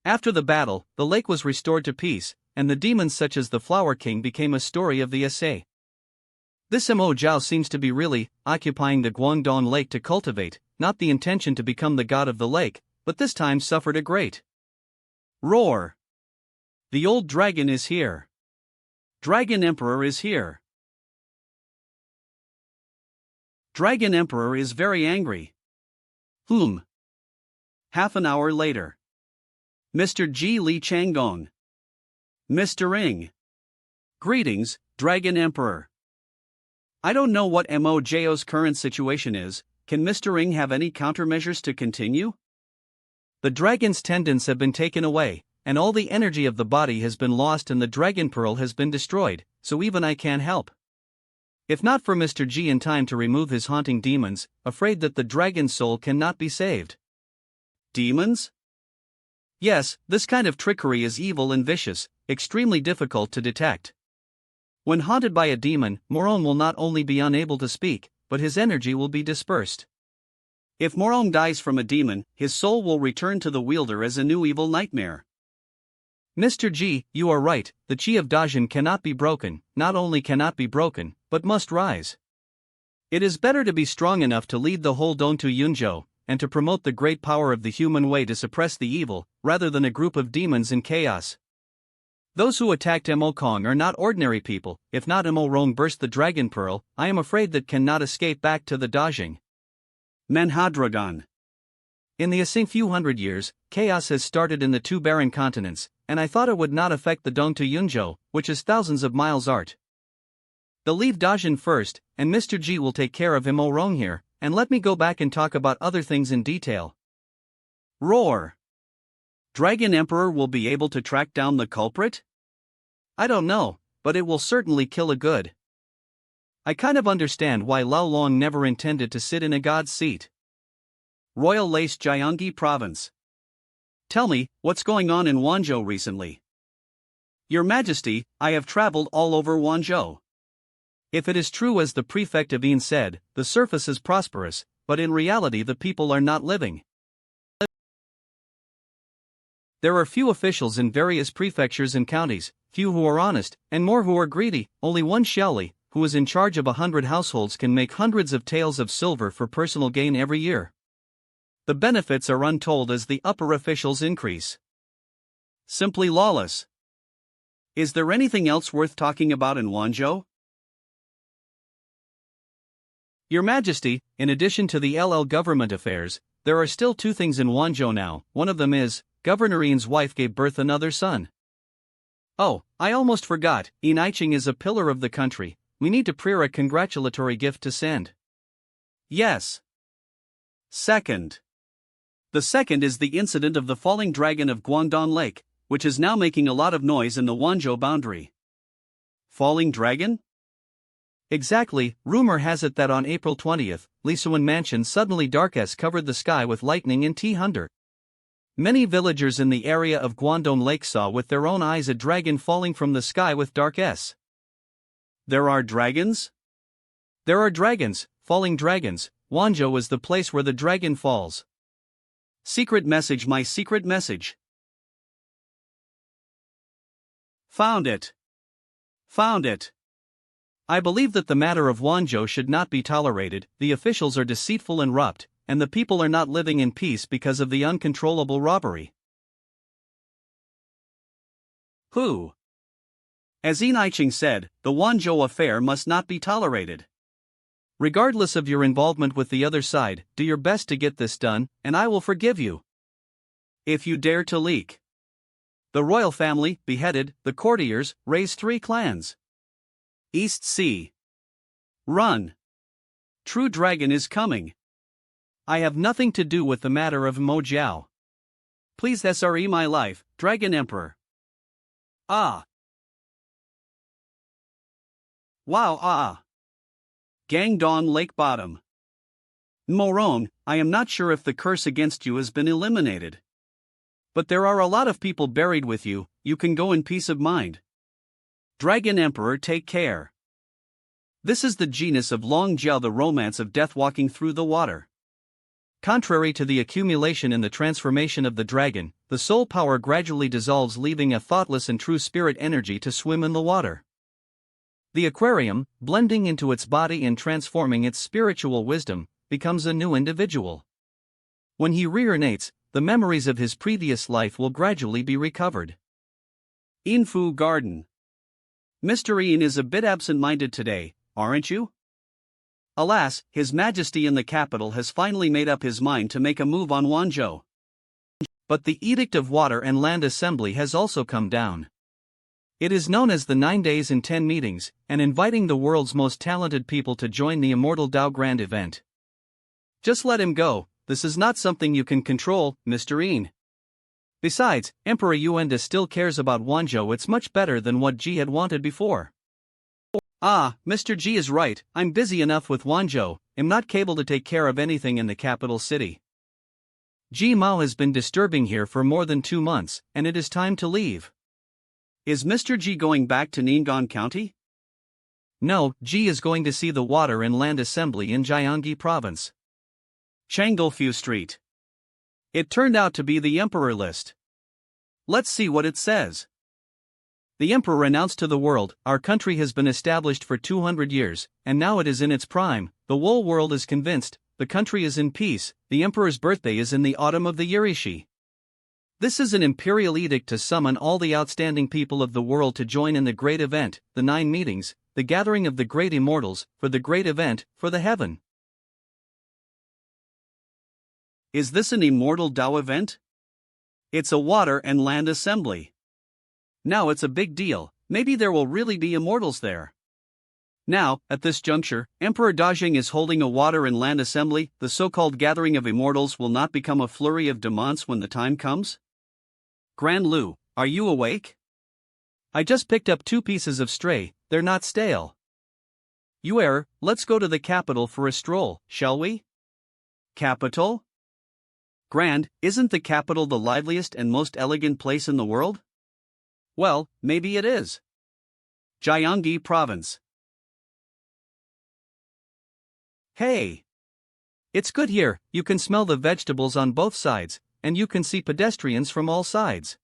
After the battle, the lake was restored to peace, and the demons such as the Flower King became a story of the essay. This Imo Jiao seems to be really occupying the Guangdong Lake to cultivate, not the intention to become the god of the lake, but this time suffered a great roar. The old dragon is here. Dragon Emperor is here. Dragon Emperor is very angry. Half an hour later. Mr. Ji Li Changgong. Mr. Ing. Greetings, Dragon Emperor. I don't know what Mo Jiao's current situation is. Can Mr. Ing have any countermeasures to continue? The dragon's tendons have been taken away, and all the energy of the body has been lost and the dragon pearl has been destroyed, so even I can't help. If not for Mr. G in time to remove his haunting demons, afraid that the dragon's soul cannot be saved. Demons? Yes, this kind of trickery is evil and vicious, extremely difficult to detect. When haunted by a demon, Moron will not only be unable to speak, but his energy will be dispersed. If Morong dies from a demon, his soul will return to the wielder as a new evil nightmare. Mr. G, you are right, the chi of Dajin cannot be broken, not only cannot be broken, but must rise. It is better to be strong enough to lead the whole Dontu Yunzhou, and to promote the great power of the human way to suppress the evil, rather than a group of demons in chaos. Those who attacked Mo Kong are not ordinary people. If not Mo Rong burst the dragon pearl, I am afraid that cannot escape back to the Dajing. Manhwa. In the Asing few hundred years, chaos has started in the two barren continents, and I thought it would not affect the Dongtu Yunzhou, which is thousands of miles art. They'll leave Dajin first, and Mr. G will take care of Mo Rong here, and let me go back and talk about other things in detail. Roar. Dragon Emperor will be able to track down the culprit? I don't know, but it will certainly kill a good. I kind of understand why Lao Long never intended to sit in a god's seat. Royal Lace Gyeonggi Province. Tell me, what's going on in Wanzhou recently? Your Majesty, I have traveled all over Wanzhou. If it is true as the prefect of Yin said, the surface is prosperous, but in reality the people are not living. There are few officials in various prefectures and counties, few who are honest, and more who are greedy. Only one Xiaoli, who is in charge of 100 households, can make hundreds of taels of silver for personal gain every year. The benefits are untold as the upper officials increase. Simply lawless. Is there anything else worth talking about in Wanzhou? Your Majesty, in addition to the government affairs, there are still two things in Wanzhou now. One of them is, Governor Ian's wife gave birth another son. Oh, I almost forgot, Inaiching is a pillar of the country. We need to prepare a congratulatory gift to send. Yes. Second. The second is the incident of the falling dragon of Guangdong Lake, which is now making a lot of noise in the Wanzhou boundary. Falling dragon? Exactly. Rumor has it that on April 20th, Lisuan Mansion suddenly darkness covered the sky with lightning and thunder. Many villagers in the area of Guangdong Lake saw with their own eyes a dragon falling from the sky with darkness. There are dragons? There are dragons, falling dragons. Wanzhou is the place where the dragon falls. Secret message, my secret message. Found it. Found it. I believe that the matter of Wanzhou should not be tolerated. The officials are deceitful and corrupt, and the people are not living in peace because of the uncontrollable robbery. Who? As Inaiching said, the Wanzhou affair must not be tolerated. Regardless of your involvement with the other side, do your best to get this done, and I will forgive you. If you dare to leak. The royal family, beheaded, the courtiers, raise 3 clans. East Sea. Run. True dragon is coming. I have nothing to do with the matter of Mo Jiao. Please SRE my life, Dragon Emperor. Ah. Wow. Gangdong Lake Bottom. Morong, I am not sure if the curse against you has been eliminated. But there are a lot of people buried with you, you can go in peace of mind. Dragon Emperor, take care. This is the genus of Long Jiao, the romance of death walking through the water. Contrary to the accumulation and the transformation of the dragon, the soul power gradually dissolves, leaving a thoughtless and true spirit energy to swim in the water. The aquarium, blending into its body and transforming its spiritual wisdom, becomes a new individual. When he reincarnates, the memories of his previous life will gradually be recovered. Infu Garden. Mr. Ian is a bit absent-minded today, aren't you? Alas, His Majesty in the capital has finally made up his mind to make a move on Wanzhou. But the Edict of Water and Land Assembly has also come down. It is known as the 9 days and 10 meetings, and inviting the world's most talented people to join the Immortal Dao Grand event. Just let him go, this is not something you can control, Mr. Ian. Besides, Emperor Yuan still cares about Wanzhou. It's much better than what Ji had wanted before. Ah, Mr. G is right, I'm busy enough with Wanzhou, am not capable to take care of anything in the capital city. Ji Mao has been disturbing here for more than 2 months, and it is time to leave. Is Mr. G going back to Ning'an County? No, Ji is going to see the Water and Land Assembly in Jiangxi Province. Changdefu Street. It turned out to be the Emperor list. Let's see what it says. The Emperor announced to the world, our country has been established for 200 years, and now it is in its prime. The whole world is convinced, the country is in peace. The Emperor's birthday is in the autumn of the Yurishi. This is an imperial edict to summon all the outstanding people of the world to join in the great event, the 9 meetings, the gathering of the great immortals, for the great event, for the heaven. Is this an Immortal Dao event? It's a Water and Land Assembly. Now it's a big deal, maybe there will really be immortals there. Now, at this juncture, Emperor Dajing is holding a Water and Land Assembly. The so-called gathering of immortals will not become a flurry of demons when the time comes? Grand Lu, are you awake? I just picked up 2 pieces of stray, they're not stale. Yuer, let's go to the capital for a stroll, shall we? Capital? Grand, isn't the capital the liveliest and most elegant place in the world? Well, maybe it is. Jiangxi Province. Hey! It's good here, you can smell the vegetables on both sides, and you can see pedestrians from all sides.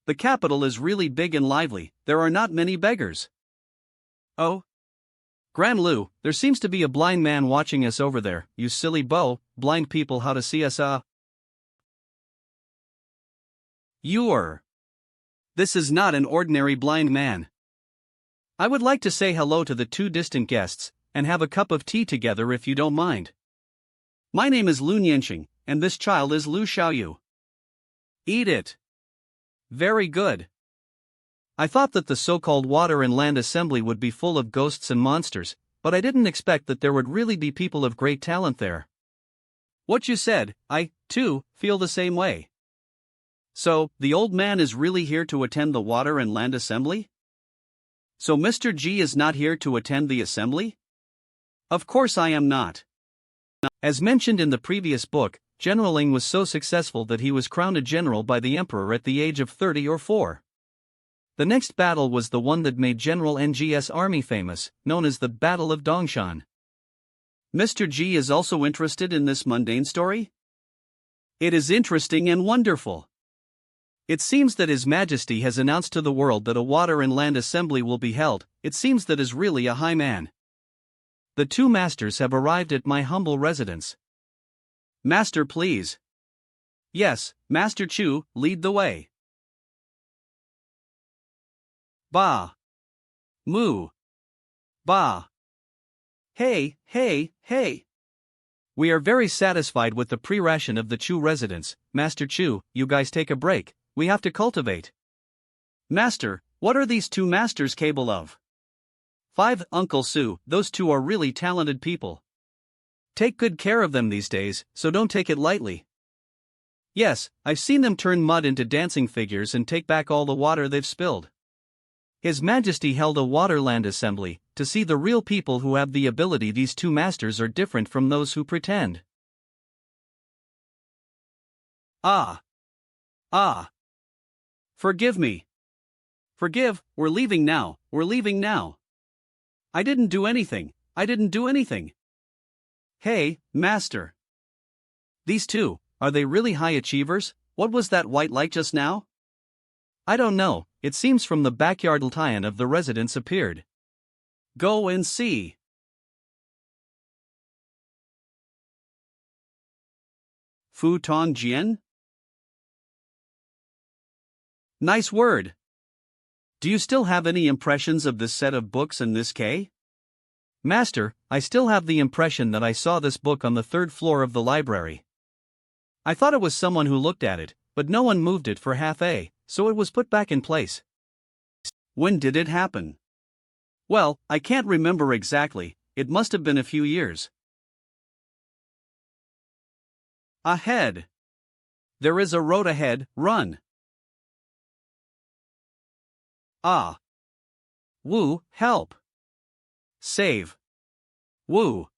The capital is really big and lively, there are not many beggars. Oh? Grand Lu, there seems to be a blind man watching us over there. You silly bow, blind people how to see us You're. This is not an ordinary blind man. I would like to say hello to the two distant guests, and have a cup of tea together if you don't mind. My name is Lu Nianxing, and this child is Lu Xiaoyu. Eat it. Very good. I thought that the so-called Water and Land Assembly would be full of ghosts and monsters, but I didn't expect that there would really be people of great talent there. What you said, I, too, feel the same way. So, the old man is really here to attend the Water and Land Assembly? So Mr. G is not here to attend the assembly? Of course I am not. As mentioned in the previous book, General Ling was so successful that he was crowned a general by the emperor at the age of 30 or 4. The next battle was the one that made General Ng's army famous, known as the Battle of Dongshan. Mr. G is also interested in this mundane story? It is interesting and wonderful. It seems that His Majesty has announced to the world that a Water and Land Assembly will be held. It seems that is really a high man. The two masters have arrived at my humble residence. Master, please. Yes, Master Chu, lead the way. Ba. Moo. Ba. Hey, hey, hey. We are very satisfied with the pre-ration of the Chu residence. Master Chu, you guys take a break. We have to cultivate. Master, what are these two masters capable of? 5. Uncle Su, those two are really talented people. Take good care of them these days, so don't take it lightly. Yes, I've seen them turn mud into dancing figures and take back all the water they've spilled. His Majesty held a Waterland Assembly to see the real people who have the ability. These two masters are different from those who pretend. Ah. Forgive me. Forgive, we're leaving now. I didn't do anything. Hey, Master. These two, are they really high achievers? What was that white light just now? I don't know, it seems from the backyard lion of the residence appeared. Go and see. Fu Tong Jian? Nice word. Do you still have any impressions of this set of books and this K? Master, I still have the impression that I saw this book on the 3rd floor of the library. I thought it was someone who looked at it, but no one moved it for half a, so it was put back in place. When did it happen? Well, I can't remember exactly, it must have been a few years. Ahead. There is a road ahead, run. Ah. Woo, help. Save. Woo.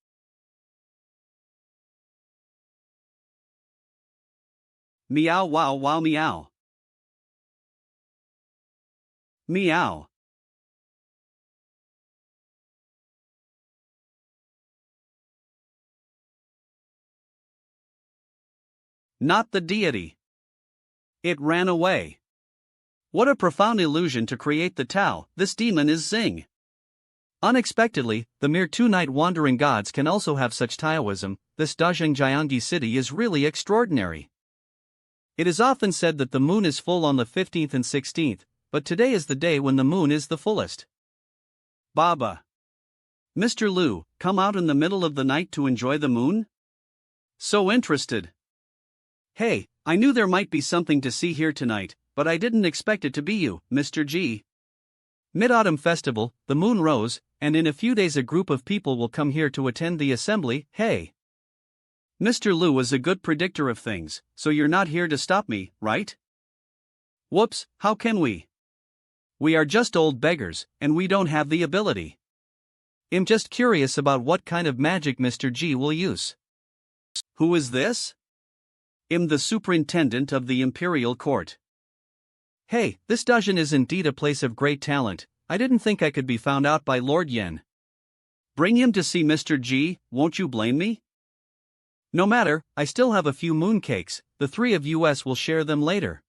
Meow wow wow meow. Meow. Not the deity. It ran away. What a profound illusion to create the Tao, this demon is Xing. Unexpectedly, the mere 2 night wandering gods can also have such Taoism. This Dazheng Jiangyi city is really extraordinary. It is often said that the moon is full on the 15th and 16th, but today is the day when the moon is the fullest. Baba. Mr. Lu, come out in the middle of the night to enjoy the moon? So interested. Hey, I knew there might be something to see here tonight, but I didn't expect it to be you, Mr. G. Mid-Autumn Festival, the moon rose, and in a few days a group of people will come here to attend the assembly. Hey. Mr. Lu is a good predictor of things, so you're not here to stop me, right? Whoops, how can we? We are just old beggars, and we don't have the ability. I'm just curious about what kind of magic Mr. G will use. Who is this? I'm the superintendent of the Imperial Court. Hey, this Dazheng is indeed a place of great talent. I didn't think I could be found out by Lord Yen. Bring him to see Mr. G, won't you blame me? No matter, I still have a few mooncakes, the 3 of us will share them later.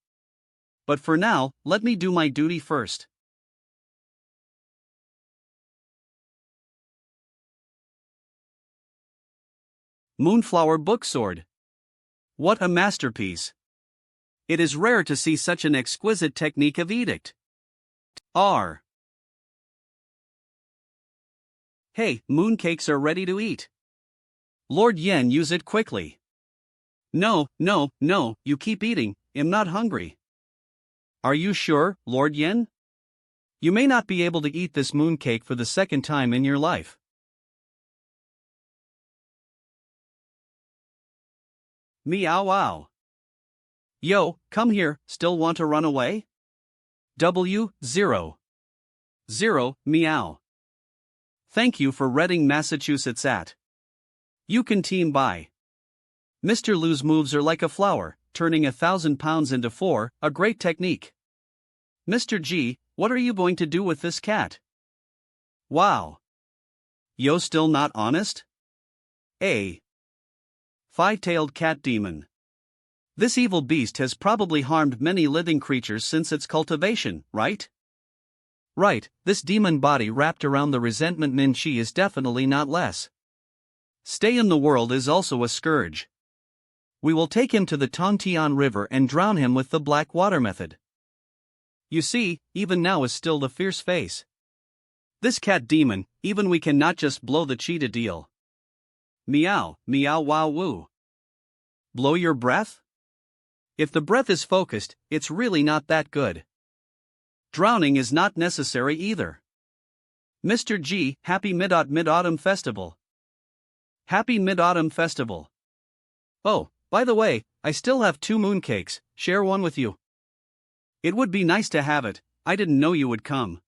But for now, let me do my duty first. Moonflower book sword. What a masterpiece! It is rare to see such an exquisite technique of edict. R. Hey, mooncakes are ready to eat. Lord Yen, use it quickly. No, you keep eating, I'm not hungry. Are you sure, Lord Yen? You may not be able to eat this mooncake for the second time in your life. Meow wow. Yo, come here, still want to run away? W0. Meow. Thank you for Reading, Massachusetts at. You can team by. Mr. Lou's moves are like a flower, turning 1,000 pounds into 4, a great technique. Mr. G, what are you going to do with this cat? Wow. Yo, still not honest? A. Five-tailed cat demon. This evil beast has probably harmed many living creatures since its cultivation, right? Right, this demon body wrapped around the resentment Min-Chi is definitely not less. Stay in the world is also a scourge. We will take him to the Tongtian River and drown him with the black water method. You see, even now is still the fierce face. This cat demon, even we cannot just blow the cheetah deal. Meow, meow wow woo. Blow your breath? If the breath is focused, it's really not that good. Drowning is not necessary either. Mr. G, happy Mid-Autumn Festival. Happy Mid-Autumn Festival. Oh, by the way, I still have 2 mooncakes, share one with you. It would be nice to have it, I didn't know you would come.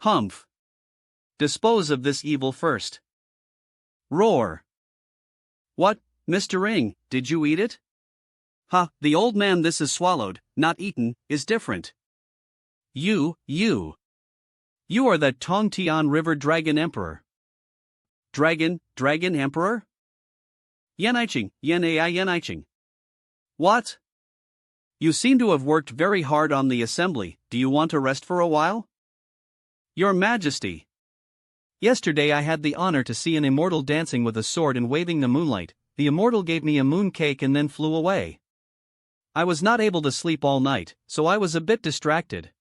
Humph. Dispose of this evil first. Roar. What, Mr. Ing, did you eat it? Ha, the old man, this is swallowed, not eaten, is different. You are that Tongtian River Dragon Emperor. Dragon Emperor? Yanaiching. What? You seem to have worked very hard on the assembly, do you want to rest for a while? Your Majesty. Yesterday I had the honor to see an immortal dancing with a sword and waving the moonlight. The immortal gave me a mooncake and then flew away. I was not able to sleep all night, so I was a bit distracted.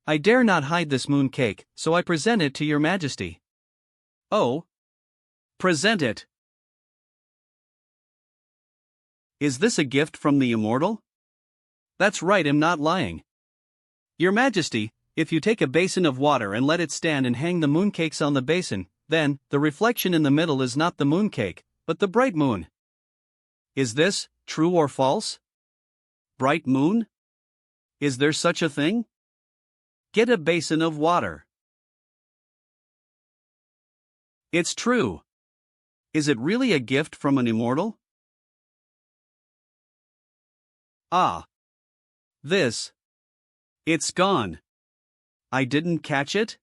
I dare not hide this mooncake, so I present it to your Majesty. Oh? Present it. Is this a gift from the immortal? That's right, I'm not lying. Your Majesty, if you take a basin of water and let it stand and hang the mooncakes on the basin, then, the reflection in the middle is not the mooncake, but the bright moon. Is this true or false? Bright moon? Is there such a thing? Get a basin of water. It's true. Is it really a gift from an immortal? Ah. This. It's gone. I didn't catch it?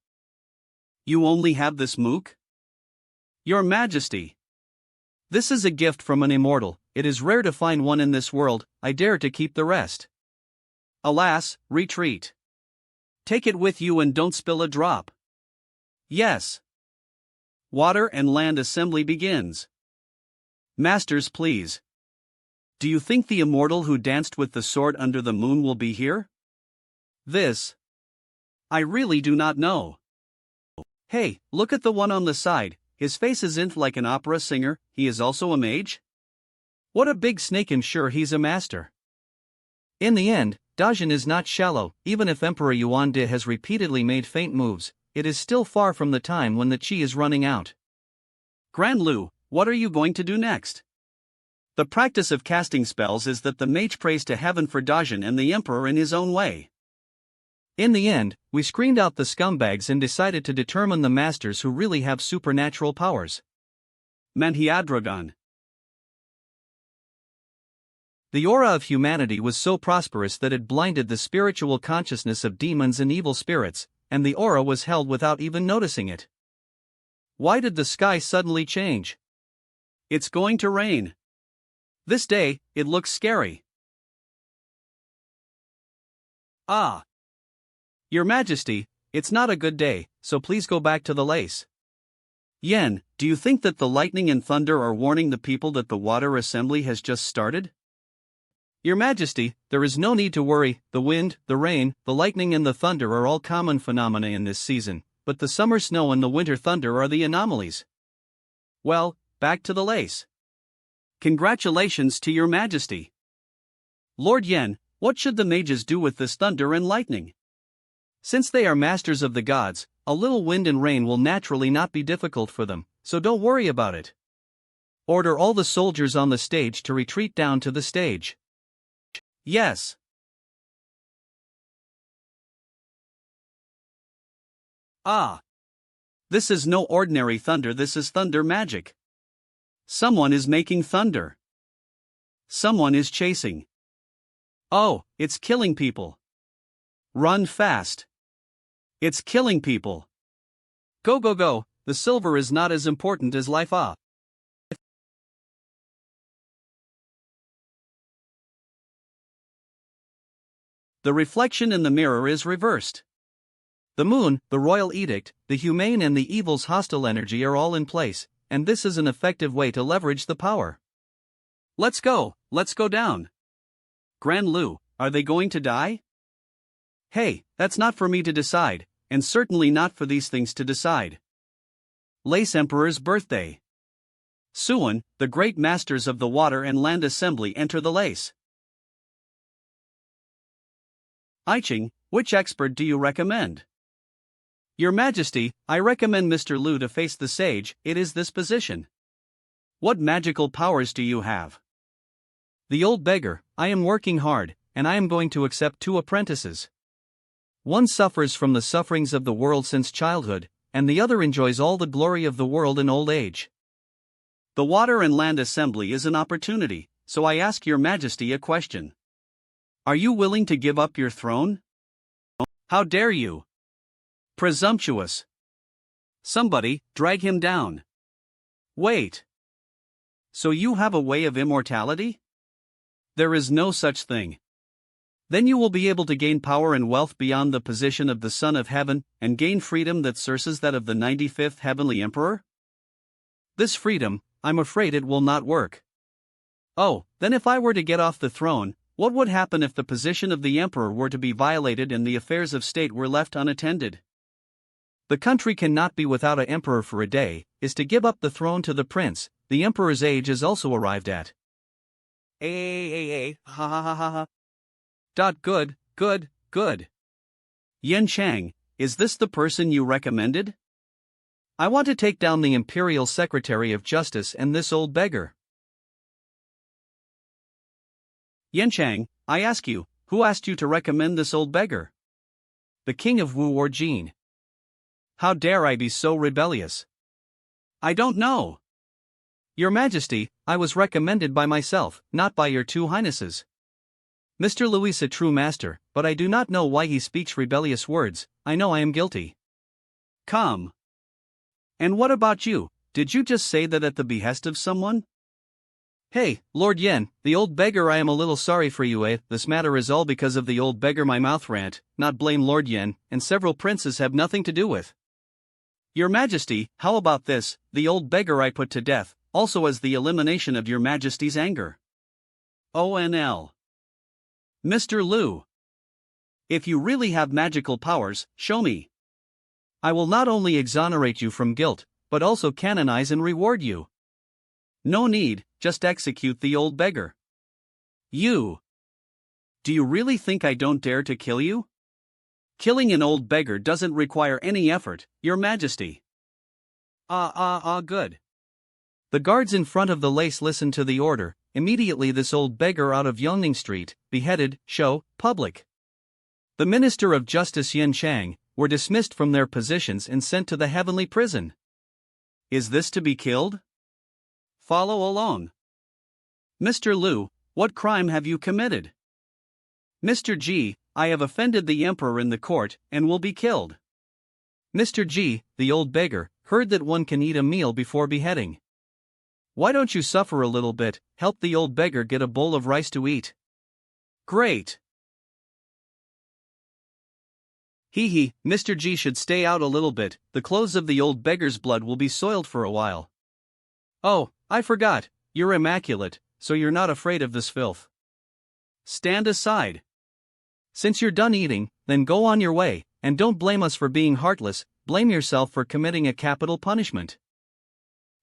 You only have this mook? Your Majesty. This is a gift from an immortal, it is rare to find one in this world, I dare to keep the rest. Alas, retreat. Take it with you and don't spill a drop. Yes. Water and land assembly begins. Masters, please. Do you think the immortal who danced with the sword under the moon will be here? This. I really do not know. Hey, look at the one on the side, his face isn't like an opera singer, he is also a mage? What a big snake, I'm sure he's a master. In the end, Dajin is not shallow, even if Emperor Yuan De has repeatedly made faint moves, it is still far from the time when the chi is running out. Grand Lu, what are you going to do next? The practice of casting spells is that the mage prays to heaven for Dajin and the Emperor in his own way. In the end, we screened out the scumbags and decided to determine the masters who really have supernatural powers. Manhwarecap. The aura of humanity was so prosperous that it blinded the spiritual consciousness of demons and evil spirits, and the aura was held without even noticing it. Why did the sky suddenly change? It's going to rain. This day, it looks scary. Ah. Your Majesty, it's not a good day, so please go back to the lace. Yen, Do you think that the lightning and thunder are warning the people that the water assembly has just started? Your Majesty, there is no need to worry. The wind, the rain, the lightning and the thunder are all common phenomena in this season, but the summer snow and the winter thunder are the anomalies. Well, back to the lace. Congratulations to your Majesty. Lord Yen, what should the mages do with this thunder and lightning? Since they are masters of the gods, a little wind and rain will naturally not be difficult for them, so don't worry about it. Order all the soldiers on the stage to retreat down to the stage. Yes. Ah. This is no ordinary thunder, this is thunder magic. Someone is making thunder. Someone is chasing. Oh, it's killing people. Run fast. It's killing people. Go go go, the silver is not as important as life. The reflection in the mirror is reversed. The moon, the royal edict, the humane and the evil's hostile energy are all in place, and this is an effective way to leverage the power. Let's go down. Grand Lu, are they going to die? Hey, that's not for me to decide, and certainly not for these things to decide. Lace Emperor's birthday. Suan, the great masters of the water and land assembly enter the lace. Iching, which expert do you recommend? Your Majesty, I recommend Mr. Lu to face the sage, it is this position. What magical powers do you have? The old beggar, I am working hard, and I am going to accept 2 apprentices. One suffers from the sufferings of the world since childhood, and the other enjoys all the glory of the world in old age. The water and land assembly is an opportunity, so I ask your Majesty a question. Are you willing to give up your throne? How dare you? Presumptuous. Somebody, drag him down. Wait. So you have a way of immortality? There is no such thing. Then you will be able to gain power and wealth beyond the position of the Son of Heaven, and gain freedom that surpasses that of the 95th Heavenly Emperor? This freedom, I'm afraid it will not work. Oh, then if I were to get off the throne, what would happen if the position of the Emperor were to be violated and the affairs of state were left unattended? The country cannot be without an emperor for a day, is to give up the throne to the prince. The emperor's age is also arrived at. Ha ha ha ha ha. Good. Yen Chang, is this the person you recommended? I want to take down the Imperial Secretary of Justice and this old beggar. Yen Chang, I ask you, who asked you to recommend this old beggar? The King of Wu or Jin. How dare I be so rebellious? I don't know. Your Majesty, I was recommended by myself, not by your 2 highnesses. Mr. Louis a true master, but I do not know why he speaks rebellious words. I know I am guilty. Come. And what about you? Did you just say that at the behest of someone? Hey, Lord Yen, the old beggar, I am a little sorry for you, This matter is all because of the old beggar, my mouth rant, not blame Lord Yen, and several princes have nothing to do with. Your Majesty, how about this, the old beggar I put to death, also as the elimination of your Majesty's anger. ONL. Mr. Lu. If you really have magical powers, show me. I will not only exonerate you from guilt, but also canonize and reward you. No need, just execute the old beggar. You. Do you really think I don't dare to kill you? Killing an old beggar doesn't require any effort, Your Majesty. Good. The guards in front of the lace listened to the order. Immediately this old beggar out of Yongning Street, beheaded, show, public. The Minister of Justice Yen Chang, were dismissed from their positions and sent to the heavenly prison. Is this to be killed? Follow along. Mr. Lu, what crime have you committed? Mr. G, I have offended the Emperor in the court, and will be killed. Mr. G, the old beggar, heard that one can eat a meal before beheading. Why don't you suffer a little bit, help the old beggar get a bowl of rice to eat? Great. Hee hee, Mr. G should stay out a little bit, the clothes of the old beggar's blood will be soiled for a while. Oh, I forgot, you're immaculate, so you're not afraid of this filth. Stand aside. Since you're done eating, then go on your way, and don't blame us for being heartless, blame yourself for committing a capital punishment.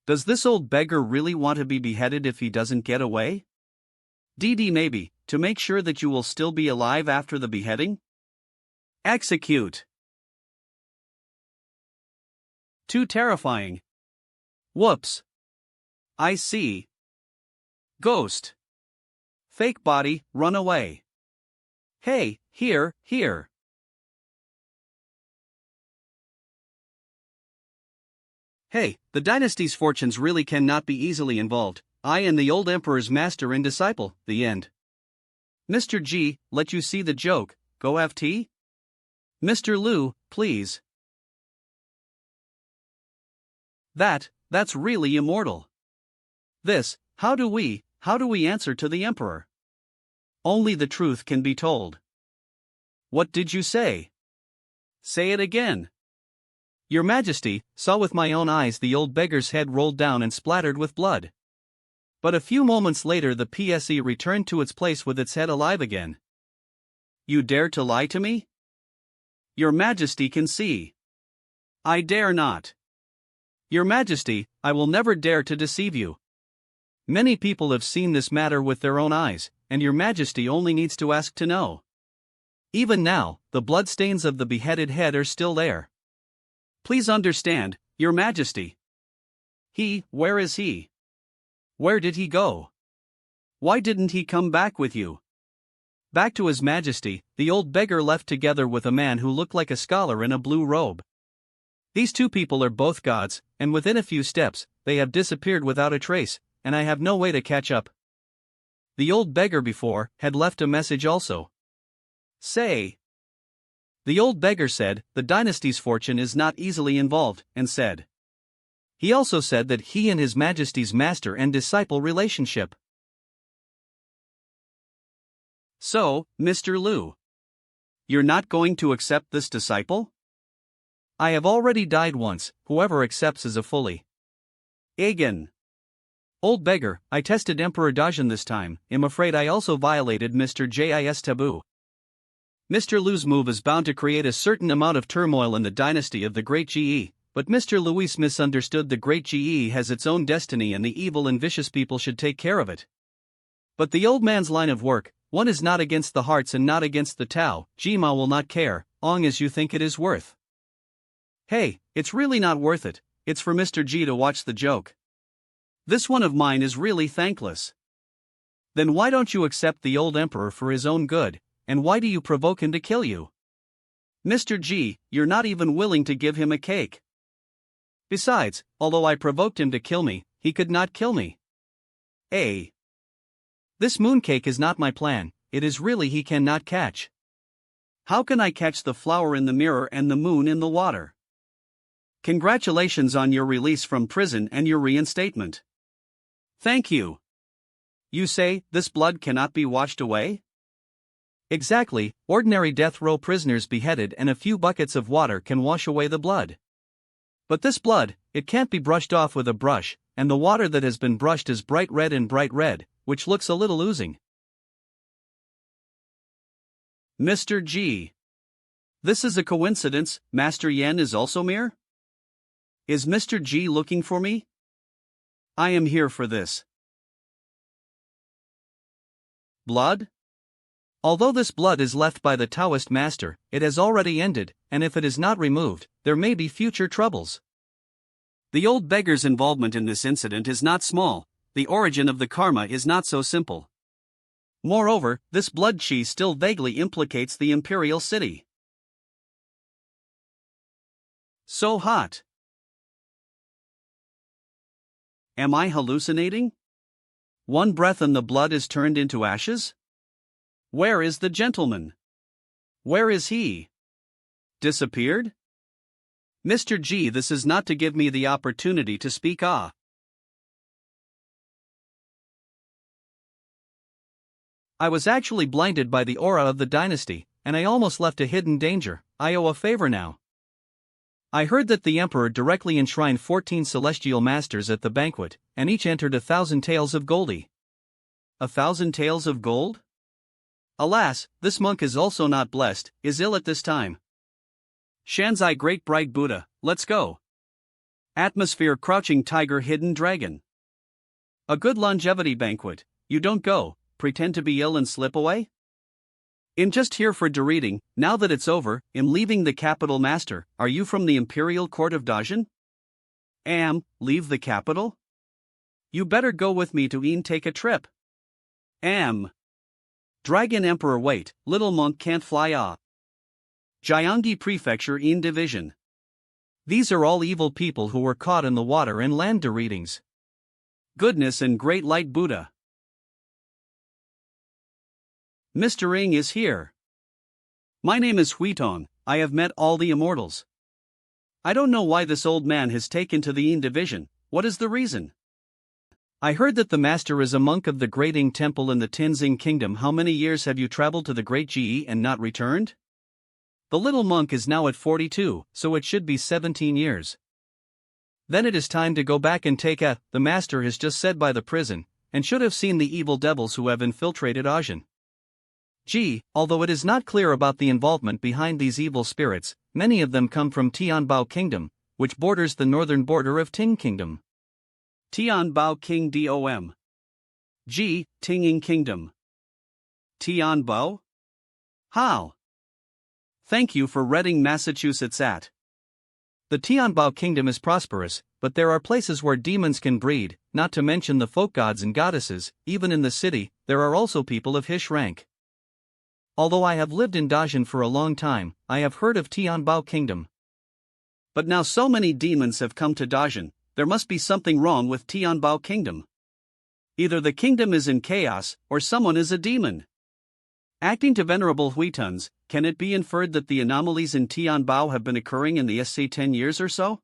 Does this old beggar really want to be beheaded if he doesn't get away? DD maybe, to make sure that you will still be alive after the beheading? Execute. Too terrifying. Whoops. I see. Ghost. Fake body, run away. Hey, here. Hey, the dynasty's fortunes really cannot be easily involved. I am the old emperor's master and disciple, the end. Mr. G, let you see the joke, go have tea? Mr. Lu, please. That's really immortal. This, how do we answer to the emperor? Only the truth can be told. What did you say? Say it again. Your Majesty, saw with my own eyes the old beggar's head rolled down and splattered with blood. But a few moments later the PSE returned to its place with its head alive again. You dare to lie to me? Your Majesty can see. I dare not. Your Majesty, I will never dare to deceive you. Many people have seen this matter with their own eyes, and Your Majesty only needs to ask to know. Even now, the bloodstains of the beheaded head are still there. Please understand, Your Majesty. Where is he? Where did he go? Why didn't he come back with you? Back to His Majesty, the old beggar left together with a man who looked like a scholar in a blue robe. These two people are both gods, and within a few steps, they have disappeared without a trace, and I have no way to catch up. The old beggar before had left a message also. Say. The old beggar said, the dynasty's fortune is not easily involved, and said. He also said that he and His Majesty's master and disciple relationship. So, Mr. Lu, you're not going to accept this disciple? I have already died once, whoever accepts is a fully. Again. Old beggar, I tested Emperor Dajan this time, am afraid I also violated Mr. Jis taboo. Mr. Lu's move is bound to create a certain amount of turmoil in the dynasty of the Great GE, but Mr. Luis misunderstood the Great GE has its own destiny and the evil and vicious people should take care of it. But the old man's line of work, one is not against the hearts and not against the Tao, Jima will not care, long as you think it is worth. Hey, it's really not worth it, it's for Mr. G to watch the joke. This one of mine is really thankless. Then why don't you accept the old emperor for his own good, and why do you provoke him to kill you? Mr. G, you're not even willing to give him a cake. Besides, although I provoked him to kill me, he could not kill me. This mooncake is not my plan, it is really he cannot catch. How can I catch the flower in the mirror and the moon in the water? Congratulations on your release from prison and your reinstatement. Thank you. You say, this blood cannot be washed away? Exactly, ordinary death row prisoners beheaded and a few buckets of water can wash away the blood. But this blood, it can't be brushed off with a brush, and the water that has been brushed is bright red, which looks a little oozing. Mr. G. This is a coincidence, Master Yen is also mere? Is Mr. G looking for me? I am here for this. Blood? Although this blood is left by the Taoist master, it has already ended, and if it is not removed, there may be future troubles. The old beggar's involvement in this incident is not small, the origin of the karma is not so simple. Moreover, this blood chi still vaguely implicates the imperial city. So hot. Am I hallucinating? One breath and the blood is turned into ashes? Where is the gentleman? Where is he? Disappeared? Mr. G, this is not to give me the opportunity to speak. I was actually blinded by the aura of the dynasty, and I almost left a hidden danger. I owe a favor now. I heard that the Emperor directly enshrined 14 celestial masters at the banquet, and each entered 1,000 taels of goldie. 1,000 taels of gold? Alas, this monk is also not blessed, is ill at this time. Shanzai Great Bright Buddha, let's go. Atmosphere Crouching Tiger Hidden Dragon. A good longevity banquet, you don't go, pretend to be ill and slip away? I'm just here for the reading, now that it's over, I'm leaving the capital master, are you from the Imperial Court of Dajin? Leave the capital? You better go with me to take a trip. Dragon Emperor wait, little monk can't fly off. Gyeonggi Prefecture Division. These are all evil people who were caught in the water and land the readings. Goodness and Great Light Buddha. Mr. Ing is here. My name is Huitong, I have met all the immortals. I don't know why this old man has taken to the Division, what is the reason? I heard that the master is a monk of the Great Ing Temple in the Tianxing Kingdom. How many years have you traveled to the Great Ge and not returned? The little monk is now at 42, so it should be 17 years. Then it is time to go back and take the master has just said by the prison, and should have seen the evil devils who have infiltrated Ajin. Although it is not clear about the involvement behind these evil spirits, many of them come from Tianbao Kingdom, which borders the northern border of Ting Kingdom. Tianbao King Dom. Tinging Kingdom. Tianbao? How? Thank you for reading Massachusetts at. The Tianbao Kingdom is prosperous, but there are places where demons can breed, not to mention the folk gods and goddesses. Even in the city, there are also people of Hish rank. Although I have lived in Dajin for a long time, I have heard of Tianbao Kingdom. But now so many demons have come to Dajin, there must be something wrong with Tianbao Kingdom. Either the kingdom is in chaos, or someone is a demon. Acting to Venerable Huitons, can it be inferred that the anomalies in Tianbao have been occurring in the SC 10 years or so?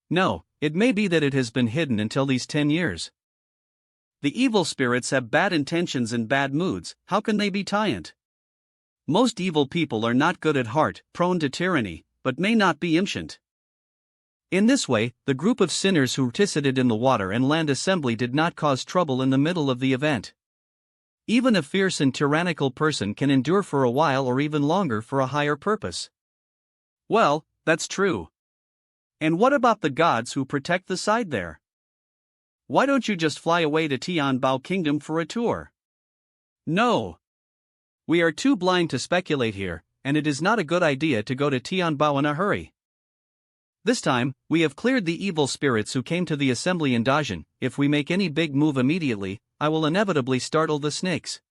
No, it may be that it has been hidden until these 10 years. The evil spirits have bad intentions and bad moods, how can they be tyrant? Most evil people are not good at heart, prone to tyranny, but may not be impatient. In this way, the group of sinners who participated in the water and land assembly did not cause trouble in the middle of the event. Even a fierce and tyrannical person can endure for a while or even longer for a higher purpose. Well, that's true. And what about the gods who protect the side there? Why don't you just fly away to Tianbao Kingdom for a tour? No. We are too blind to speculate here, and it is not a good idea to go to Tianbao in a hurry. This time, we have cleared the evil spirits who came to the assembly in Dajin. If we make any big move immediately, I will inevitably startle the snakes.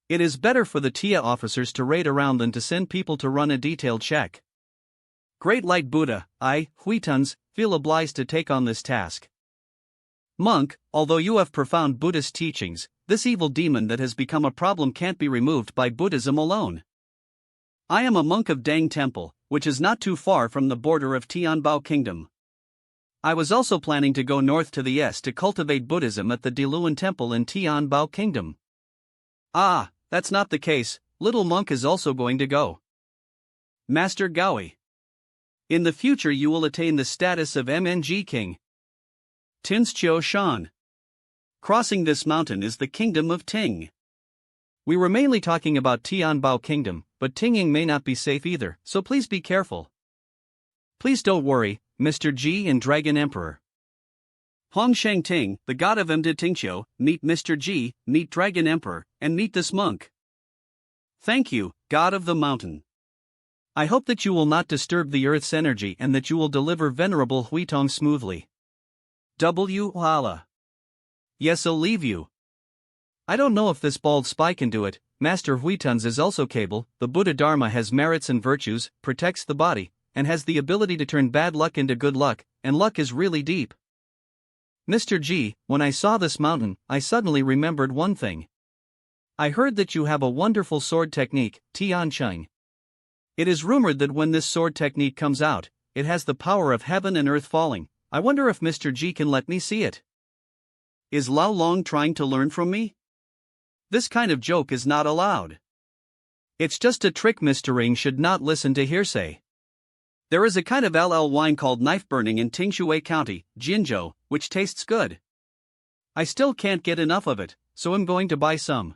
It is better for the TIA officers to raid around than to send people to run a detailed check. Great Light Buddha, I, Huitons, feel obliged to take on this task. Monk, although you have profound Buddhist teachings, this evil demon that has become a problem can't be removed by Buddhism alone. I am a monk of Dang Temple, which is not too far from the border of Tianbao Kingdom. I was also planning to go north to the east to cultivate Buddhism at the Diluan Temple in Tianbao Kingdom. Ah, that's not the case, little monk is also going to go. Master Gaoi. In the future you will attain the status of MNG King. Tinscho Shan. Crossing this mountain is the kingdom of Ting. We were mainly talking about Tianbao Kingdom, but Tinging may not be safe either, so please be careful. Please don't worry, Mr. G and Dragon Emperor. Huang Sheng Ting, the god of Mda Tingqiu, meet Mr. G, meet Dragon Emperor, and meet this monk. Thank you, god of the mountain. I hope that you will not disturb the earth's energy and that you will deliver Venerable Huitong smoothly. W. Allah. Yes, I'll leave you. I don't know if this bald spy can do it. Master Huitons is also capable. The Buddha Dharma has merits and virtues, protects the body, and has the ability to turn bad luck into good luck, and luck is really deep. Mr. G, when I saw this mountain, I suddenly remembered one thing. I heard that you have a wonderful sword technique, Tiancheng. It is rumored that when this sword technique comes out, it has the power of heaven and earth falling. I wonder if Mr. G can let me see it. Is Lao Long trying to learn from me? This kind of joke is not allowed. It's just a trick. Mr. Ring should not listen to hearsay. There is a kind of LL wine called knife burning in Tingshui County, Jinzhou, which tastes good. I still can't get enough of it, so I'm going to buy some.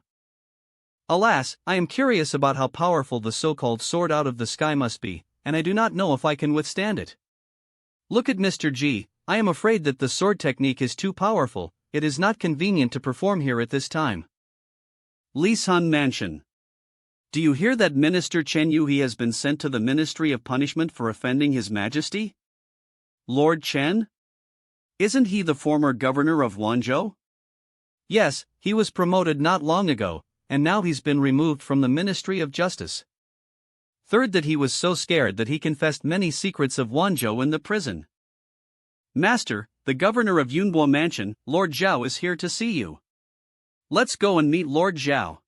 Alas, I am curious about how powerful the so-called sword out of the sky must be, and I do not know if I can withstand it. Look at Mr. G, I am afraid that the sword technique is too powerful. It is not convenient to perform here at this time. Li Sun Mansion. Do you hear that Minister Chen Yuhi has been sent to the Ministry of Punishment for offending His Majesty? Lord Chen? Isn't he the former governor of Wanzhou? Yes, he was promoted not long ago, and now he's been removed from the Ministry of Justice. Third, that he was so scared that he confessed many secrets of Wanzhou in the prison. Master, the governor of Yunbo Mansion, Lord Zhao is here to see you. Let's go and meet Lord Zhao.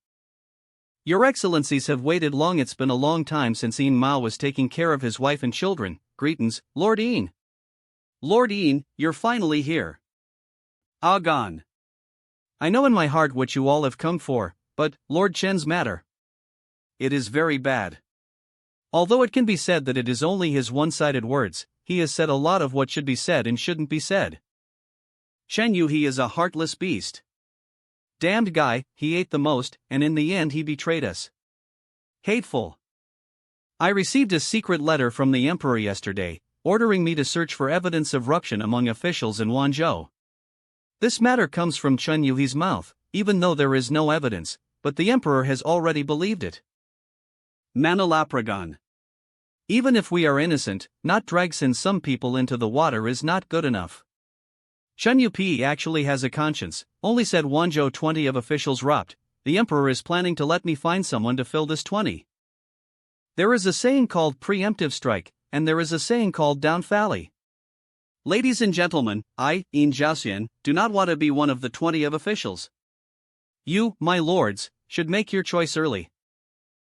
Your Excellencies have waited long. It's been a long time since Yin Mao was taking care of his wife and children. Greetings, Lord Yin. Lord Yin, you're finally here. Gone. I know in my heart what you all have come for, but, Lord Chen's matter. It is very bad. Although it can be said that it is only his one-sided words, he has said a lot of what should be said and shouldn't be said. Chen Yuhi is a heartless beast. Damned guy, he ate the most, and in the end he betrayed us. Hateful. I received a secret letter from the Emperor yesterday, ordering me to search for evidence of corruption among officials in Wanzhou. This matter comes from Chen Yuhi's mouth, even though there is no evidence, but the Emperor has already believed it. Manalapragon. Even if we are innocent, not drag some people into the water is not good enough. Chen Yupi actually has a conscience, only said Wanzhou 20 of officials robbed. The Emperor is planning to let me find someone to fill this 20. There is a saying called preemptive strike, and there is a saying called down valley. Ladies and gentlemen, I, Yin Zhaoxian, do not want to be one of the 20 of officials. You, my lords, should make your choice early.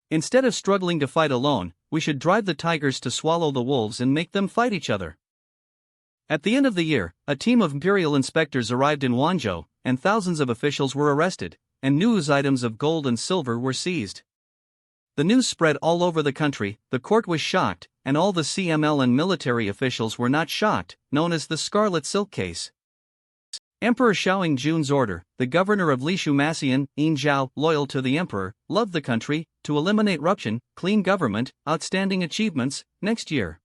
Instead of struggling to fight alone, we should drive the tigers to swallow the wolves and make them fight each other. At the end of the year, a team of imperial inspectors arrived in Wanzhou, and thousands of officials were arrested, and news items of gold and silver were seized. The news spread all over the country, the court was shocked, and all the CML and military officials were not shocked, known as the Scarlet Silk Case. Emperor Xiaoying Jun's order, the governor of Lishu Massian, Yin Zhao, loyal to the emperor, loved the country, to eliminate corruption, clean government, outstanding achievements, next year.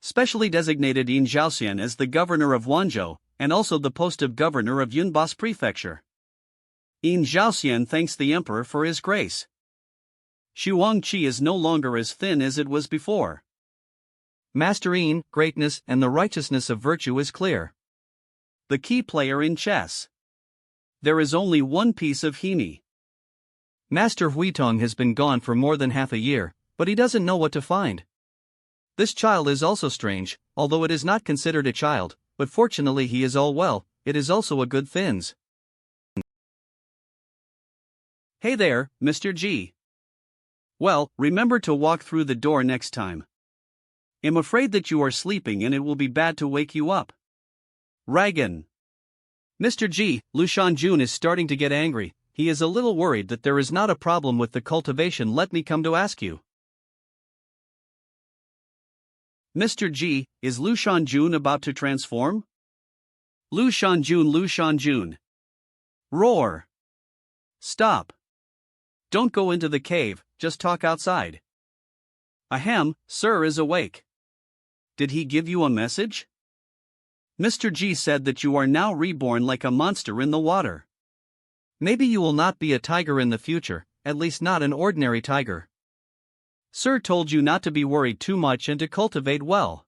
Specially designated Yin Zhaoxian as the governor of Wanzhou, and also the post of governor of Yunbos Prefecture. Yin Zhaoxian thanks the emperor for his grace. Shuang Qi is no longer as thin as it was before. Master Yin, greatness and the righteousness of virtue is clear. The key player in chess. There is only one piece of Himi. Master Huitong has been gone for more than half a year, but he doesn't know what to find. This child is also strange, although it is not considered a child, but fortunately he is all well. It is also a good things. Hey there, Mr. G. Well, remember to walk through the door next time. I'm afraid that you are sleeping and it will be bad to wake you up. Ragan. Mr. G, Lu Shanjun is starting to get angry. He is a little worried that there is not a problem with the cultivation. Let me come to ask you. Mr. G, is Lu Shanjun about to transform? Lu Shanjun. Roar. Stop. Don't go into the cave, just talk outside. Ahem, sir is awake. Did he give you a message? Mr. G said that you are now reborn like a monster in the water. Maybe you will not be a tiger in the future, at least not an ordinary tiger. Sir told you not to be worried too much and to cultivate well.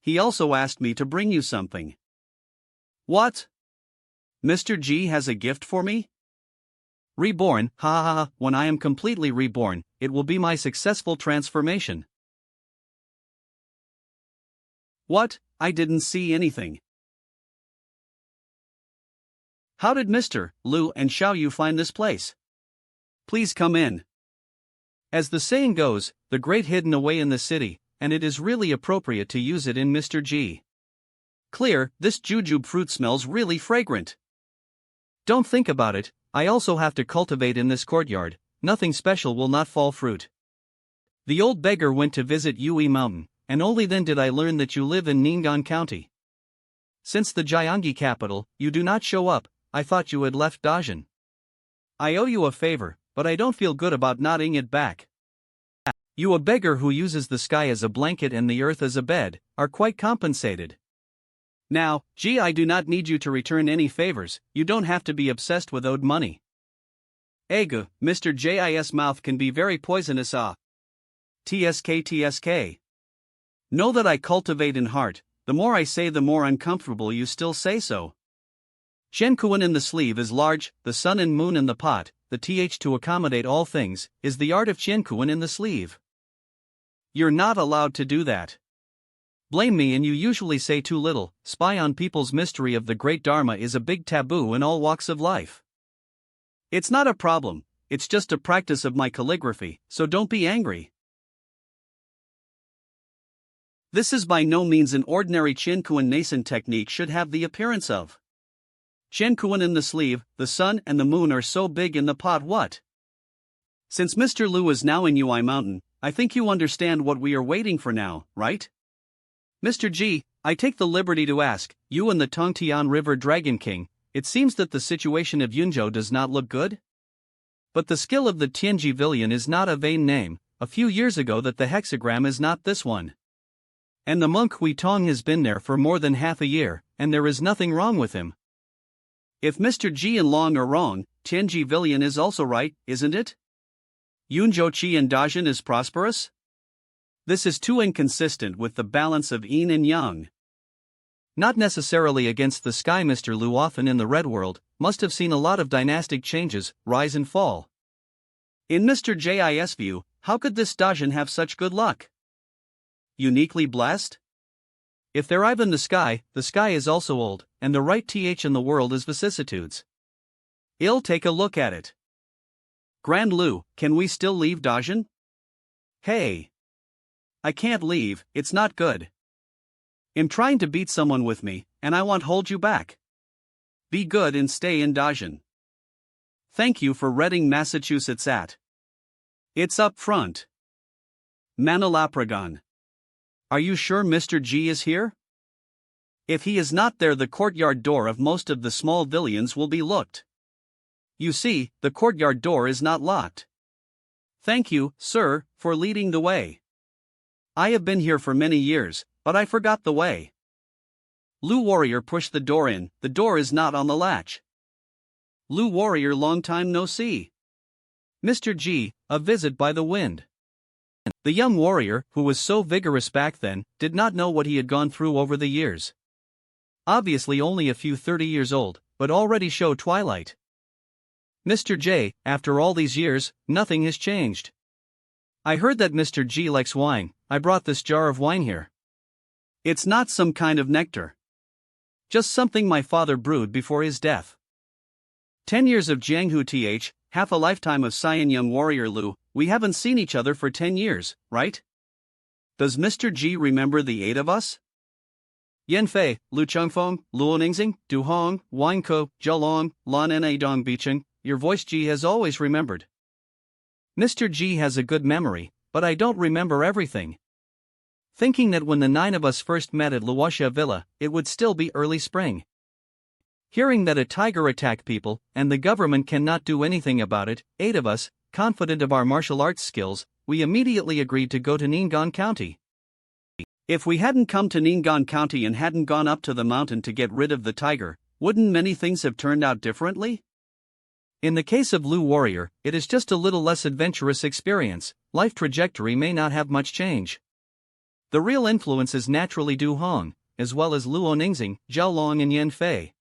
He also asked me to bring you something. What? Mr. G has a gift for me? Reborn, ha ha ha, when I am completely reborn, it will be my successful transformation. What? I didn't see anything. How did Mr. Lu and Xiao Yu find this place? Please come in. As the saying goes, the great hidden away in the city, and it is really appropriate to use it in Mr. G. Clear, this jujube fruit smells really fragrant. Don't think about it, I also have to cultivate in this courtyard. nothing special will not fall fruit. The old beggar went to visit Yui Mountain, and only then did I learn that you live in Ningan County. Since the Gyeonggi capital, you do not show up. I thought you had left Dajin. I owe you a favor, but I don't feel good about nodding it back. You, a beggar who uses the sky as a blanket and the earth as a bed, are quite compensated. Now, gee, I do not need you to return any favors, you don't have to be obsessed with owed money. Egu, Mr. Jis mouth can be very poisonous TSK. Know that I cultivate in heart, the more I say the more uncomfortable you still say so. Shenkuan in the sleeve is large, the sun and moon in the pot, the th to accommodate all things, is the art of Shenkuan in the sleeve. You're not allowed to do that. Blame me and you usually say too little. Spy on people's mystery of the great Dharma is a big taboo in all walks of life. It's not a problem, it's just a practice of my calligraphy, so don't be angry. This is by no means an ordinary Shenkuan nascent technique should have the appearance of. Shenkuan in the sleeve, the sun and the moon are so big in the pot what? Since Mr. Lu is now in Yui Mountain, I think you understand what we are waiting for now, right? Mr. G, I take the liberty to ask, you and the Tongtian River Dragon King, it seems that the situation of Yunzhou does not look good? But the skill of the Tianji Villian is not a vain name, a few years ago that the hexagram is not this one. And the monk Hui Tong has been there for more than half a year, and there is nothing wrong with him. If Mr. Ji and Long are wrong, Tianji Villian is also right, isn't it? Yunzhou Qi and Dajin is prosperous? This is too inconsistent with the balance of yin and yang. Not necessarily against the sky. Mr. Lu often in the Red World, must have seen a lot of dynastic changes, rise and fall. In Mr. Jis view, how could this Dajin have such good luck? Uniquely blessed? If they're Ivan the sky is also old, and the right th in the world is vicissitudes. I'll take a look at it. Grand Lu, can we still leave Dajin? Hey! I can't leave, it's not good. I'm trying to beat someone with me, and I won't hold you back. Be good and stay in Dajin. Thank you for Reading, Massachusetts at. It's up front. Manalapragan. Are you sure Mr. G is here? If he is not there, the courtyard door of most of the small villians will be locked. You see, the courtyard door is not locked. Thank you, sir, for leading the way. I have been here for many years, but I forgot the way. Lu Warrior pushed the door in, the door is not on the latch. Lu Warrior, long time no see. Mr. G, a visit by the wind. The young warrior, who was so vigorous back then, did not know what he had gone through over the years. Obviously only a few 30 years old, but already showed twilight. Mr. J, after all these years, nothing has changed. I heard that Mr. G likes wine, I brought this jar of wine here. It's not some kind of nectar. Just something my father brewed before his death. 10 years of Jianghu th, half a lifetime of Cyan young warrior Lu, we haven't seen each other for 10 years, right? Does Mr. G remember the 8 of us? Yanfei, Lu Chengfeng, Luo Ningxing, Du Hong, Wine Ko, Zheolong, Lan Na Dong Bicheng, your voice G has always remembered. Mr. G has a good memory, but I don't remember everything. Thinking that when the 9 of us first met at Luoxia Villa, it would still be early spring. Hearing that a tiger attacked people, and the government cannot do anything about it, 8 of us, confident of our martial arts skills, we immediately agreed to go to Ningan County. If we hadn't come to Ningan County and hadn't gone up to the mountain to get rid of the tiger, wouldn't many things have turned out differently? In the case of Lu Warrior, it is just a little less adventurous experience, life trajectory may not have much change. The real influence is naturally Du Hong, as well as Luo Ningxing, Zheolong and Yanfei.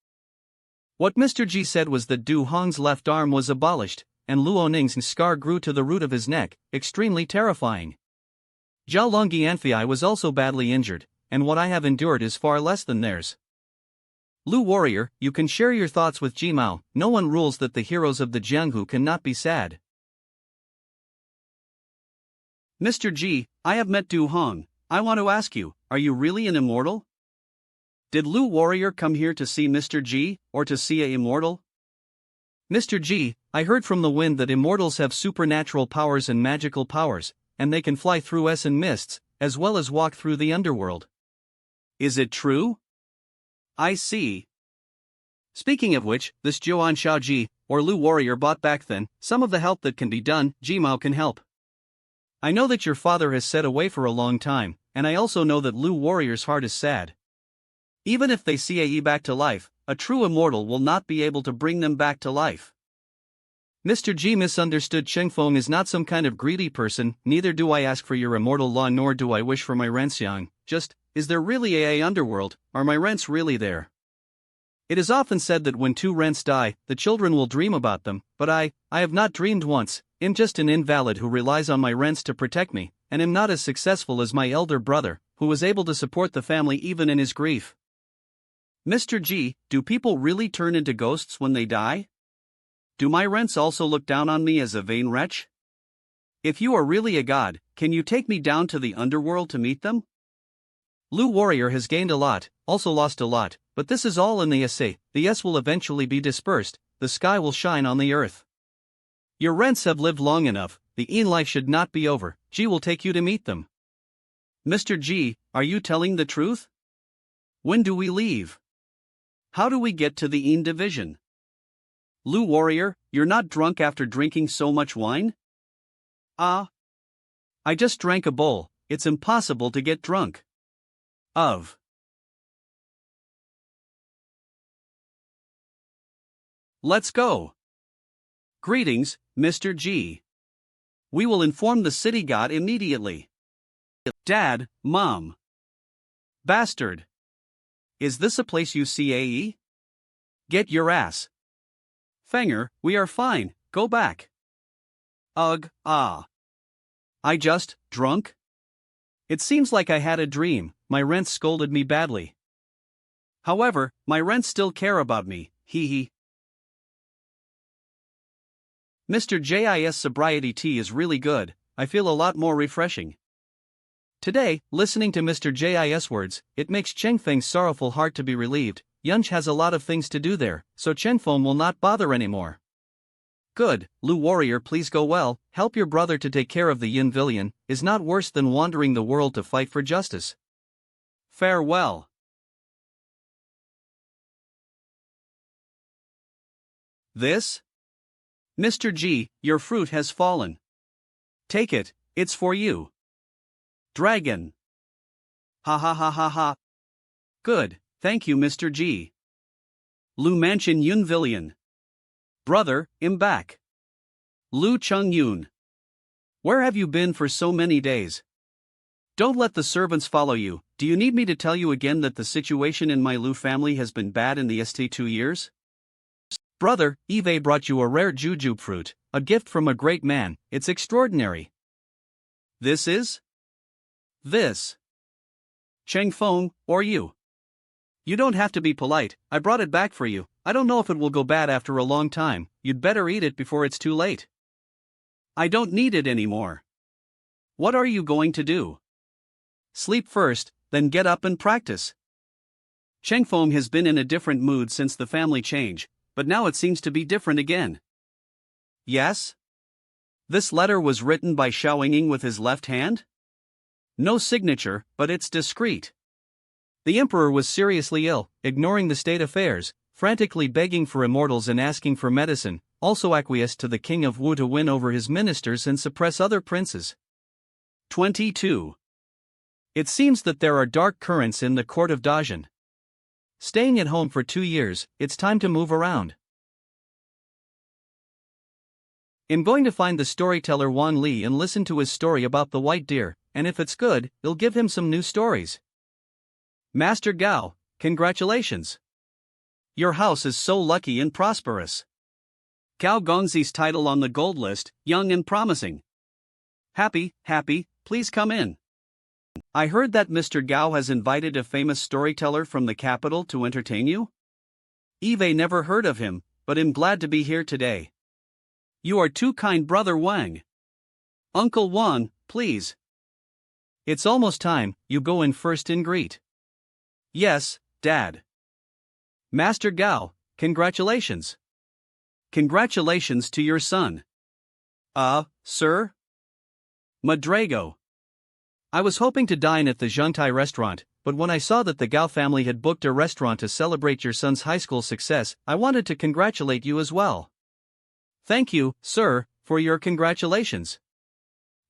What Mr. G said was that Du Hong's left arm was abolished, and Luo Ningxing's scar grew to the root of his neck, extremely terrifying. Zheolong Yanfei was also badly injured, and what I have endured is far less than theirs. Lu Warrior, you can share your thoughts with Ji Mao, no one rules that the heroes of the Jianghu cannot be sad. Mr. G, I have met Du Hong, I want to ask you, are you really an immortal? Did Lu Warrior come here to see Mr. G, or to see a immortal? Mr. G, I heard from the wind that immortals have supernatural powers and magical powers, and they can fly through and mists, as well as walk through the underworld. Is it true? I see. Speaking of which, this Joan Xiaoji, or Lu warrior bought back then, some of the help that can be done, Jimao can help. I know that your father has set away for a long time, and I also know that Lu warrior's heart is sad. Even if they see AE back to life, a true immortal will not be able to bring them back to life. Mr. G misunderstood. Chengfeng is not some kind of greedy person, neither do I ask for your immortal law nor do I wish for my rents. Just, is there really a underworld, are my rents really there? It is often said that when two rents die, the children will dream about them, but I have not dreamed once. I'm just an invalid who relies on my rents to protect me, and am not as successful as my elder brother, who was able to support the family even in his grief. Mr. G, do people really turn into ghosts when they die? Do my rents also look down on me as a vain wretch? If you are really a god, can you take me down to the underworld to meet them? Lu warrior has gained a lot, also lost a lot, but this is all in the essay. The S will eventually be dispersed, the sky will shine on the earth. Your rents have lived long enough, the Ein life should not be over. G will take you to meet them. Mr. G, are you telling the truth? When do we leave? How do we get to the Ein division? Lu warrior, you're not drunk after drinking so much wine? I just drank a bowl, it's impossible to get drunk. Let's go. Greetings, Mr. G. We will inform the city god immediately. Dad, Mom. Bastard. Is this a place you see AE? Get your ass. Fenger, we are fine, go back. I just, drunk? It seems like I had a dream, my rents scolded me badly. However, my rents still care about me, hee hee. Mr. Jis sobriety tea is really good, I feel a lot more refreshing. Today, listening to Mr. Jis words, it makes Chengfeng's sorrowful heart to be relieved. Yunch has a lot of things to do there, so Chenfeng will not bother anymore. Good, Lu warrior, please go well, help your brother to take care of the Yin villain, is not worse than wandering the world to fight for justice. Farewell. This? Mr. G, your fruit has fallen. Take it, it's for you. Dragon. Ha ha ha ha ha. Good, thank you Mr. G. Lu Mansion Yun Villian. Brother, I'm back. Lu Chung Yun. Where have you been for so many days? Don't let the servants follow you. Do you need me to tell you again that the situation in my Lu family has been bad in the st 2 years? Brother, Eve brought you a rare jujube fruit, a gift from a great man, it's extraordinary. This is? This. Chengfeng, or you? You don't have to be polite, I brought it back for you. I don't know if it will go bad after a long time, you'd better eat it before it's too late. I don't need it anymore. What are you going to do? Sleep first, then get up and practice. Chengfeng has been in a different mood since the family change, but now it seems to be different again. Yes? This letter was written by Xiaoying with his left hand? No signature, but it's discreet. The emperor was seriously ill, ignoring the state affairs, frantically begging for immortals and asking for medicine, also acquiesced to the king of Wu to win over his ministers and suppress other princes. 22. It seems that there are dark currents in the court of Dajin. Staying at home for 2 years, it's time to move around. I'm going to find the storyteller Wan Li and listen to his story about the white deer, and if it's good, I'll give him some new stories. Master Gao, congratulations. Your house is so lucky and prosperous. Gao Gongzi's title on the gold list, young and promising. Happy, please come in. I heard that Mr. Gao has invited a famous storyteller from the capital to entertain you? Eve never heard of him, but I'm glad to be here today. You are too kind, Brother Wang. Uncle Wan, please. It's almost time, you go in first and greet. Yes, Dad. Master Gao, congratulations. Congratulations to your son. Sir? Madrago. I was hoping to dine at the Zhengtai restaurant, but when I saw that the Gao family had booked a restaurant to celebrate your son's high school success, I wanted to congratulate you as well. Thank you, sir, for your congratulations.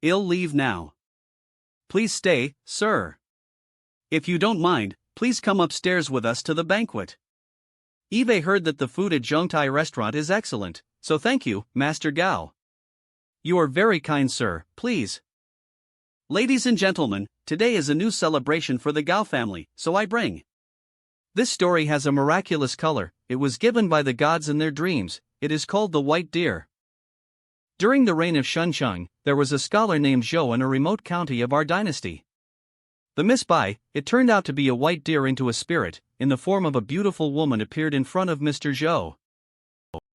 I'll leave now. Please stay, sir. If you don't mind, please come upstairs with us to the banquet. Eve heard that the food at Zhengtai restaurant is excellent, so thank you, Master Gao. You are very kind, sir, please. Ladies and gentlemen, today is a new celebration for the Gao family, so I bring. This story has a miraculous color. It was given by the gods in their dreams. It is called the white deer. During the reign of Shunsheng, there was a scholar named Zhou in a remote county of our dynasty. The Miss Bai, it turned out to be a white deer into a spirit, in the form of a beautiful woman appeared in front of Mr. Zhou.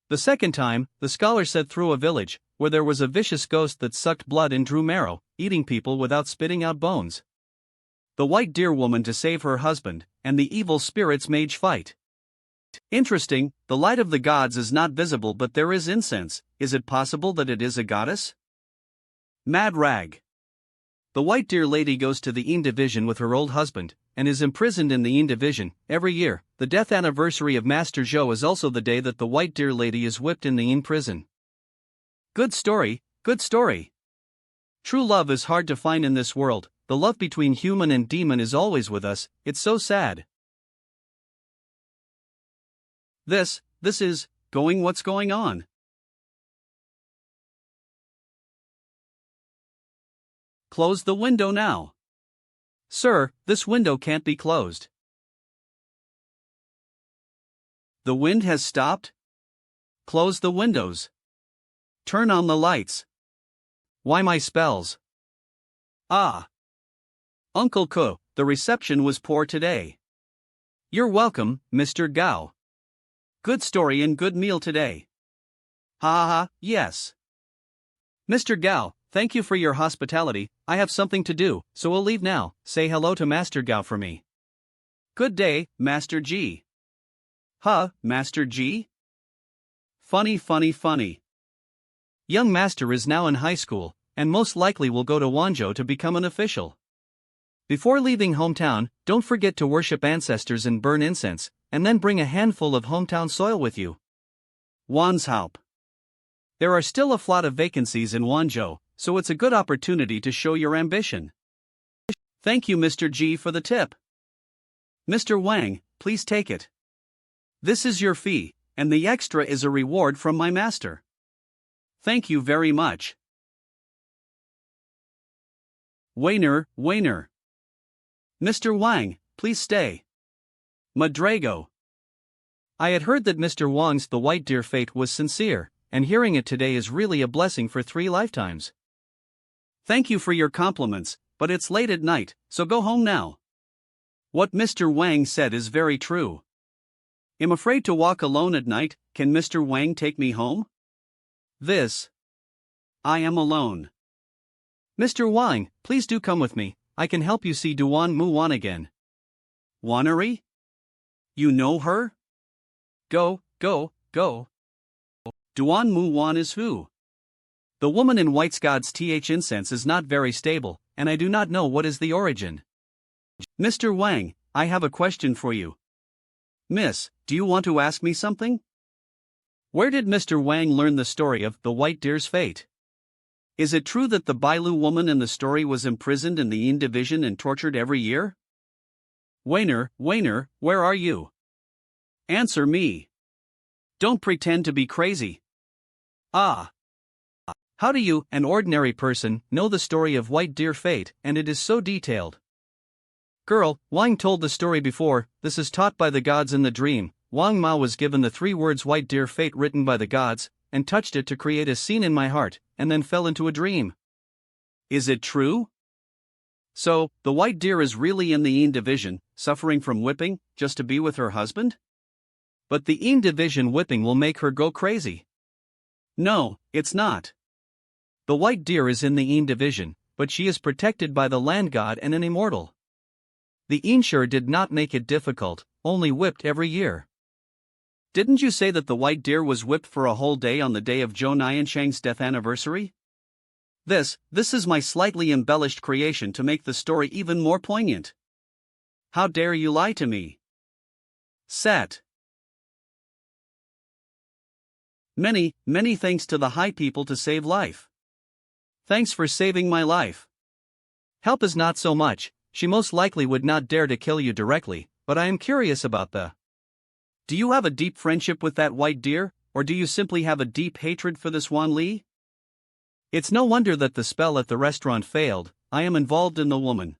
The second time, the scholar said through a village, where there was a vicious ghost that sucked blood and drew marrow, eating people without spitting out bones. The white deer woman to save her husband, and the evil spirits mage fight. Interesting, the light of the gods is not visible but there is incense. Is it possible that it is a goddess? Mad Rag. The white deer lady goes to the Yin division with her old husband, and is imprisoned in the Yin division. Every year, the death anniversary of Master Zhou is also the day that the white deer lady is whipped in the Yin prison. Good story, good story. True love is hard to find in this world. The love between human and demon is always with us. It's so sad. This is going what's going on. Close the window now. Sir, this window can't be closed. The wind has stopped? Close the windows. Turn on the lights. Why my spells? Uncle Ko, the reception was poor today. You're welcome, Mr. Gao. Good story and good meal today. Yes. Mr. Gao, thank you for your hospitality. I have something to do, so we'll leave now. Say hello to Master Gao for me. Good day, Master G. Master G? Funny. Young Master is now in high school, and most likely will go to Wanzhou to become an official. Before leaving hometown, don't forget to worship ancestors and burn incense, and then bring a handful of hometown soil with you. Wanzhou. There are still a lot of vacancies in Wanzhou, so it's a good opportunity to show your ambition. Thank you, Mr. G, for the tip. Mr. Wang, please take it. This is your fee, and the extra is a reward from my master. Thank you very much. Wainer. Mr. Wang, please stay. Madrago. I had heard that Mr. Wang's the white deer fate was sincere, and hearing it today is really a blessing for 3 lifetimes. Thank you for your compliments, but it's late at night, so go home now. What Mr. Wang said is very true. I'm afraid to walk alone at night. Can Mr. Wang take me home? I am alone. Mr. Wang, please do come with me. I can help you see Duan Muwan again. Wanery? You know her? Go. Duan Muwan is who? The woman in White's God's incense is not very stable, and I do not know what is the origin. Mr. Wang, I have a question for you. Miss, do you want to ask me something? Where did Mr. Wang learn the story of the white deer's fate? Is it true that the Bailu woman in the story was imprisoned in the Yin division and tortured every year? Wainer, where are you? Answer me. Don't pretend to be crazy. How do you, an ordinary person, know the story of white deer fate, and it is so detailed? Girl, Wang told the story before. This is taught by the gods in the dream. Wang Ma was given the 3 words white deer fate written by the gods, and touched it to create a scene in my heart, and then fell into a dream. Is it true? So, the white deer is really in the Yin division, suffering from whipping, just to be with her husband? But the Yin division whipping will make her go crazy. No, it's not. The white deer is in the Yin division, but she is protected by the land god and an immortal. The Inshur did not make it difficult, only whipped every year. Didn't you say that the white deer was whipped for a whole day on the day of Zhou Nianshang's death anniversary? This is my slightly embellished creation to make the story even more poignant. How dare you lie to me? Set. Many thanks to the high people to save life. Thanks for saving my life. Help is not so much, she most likely would not dare to kill you directly, but I am curious about the... Do you have a deep friendship with that white deer, or do you simply have a deep hatred for this Wan Li? It's no wonder that the spell at the restaurant failed. I am involved in the woman.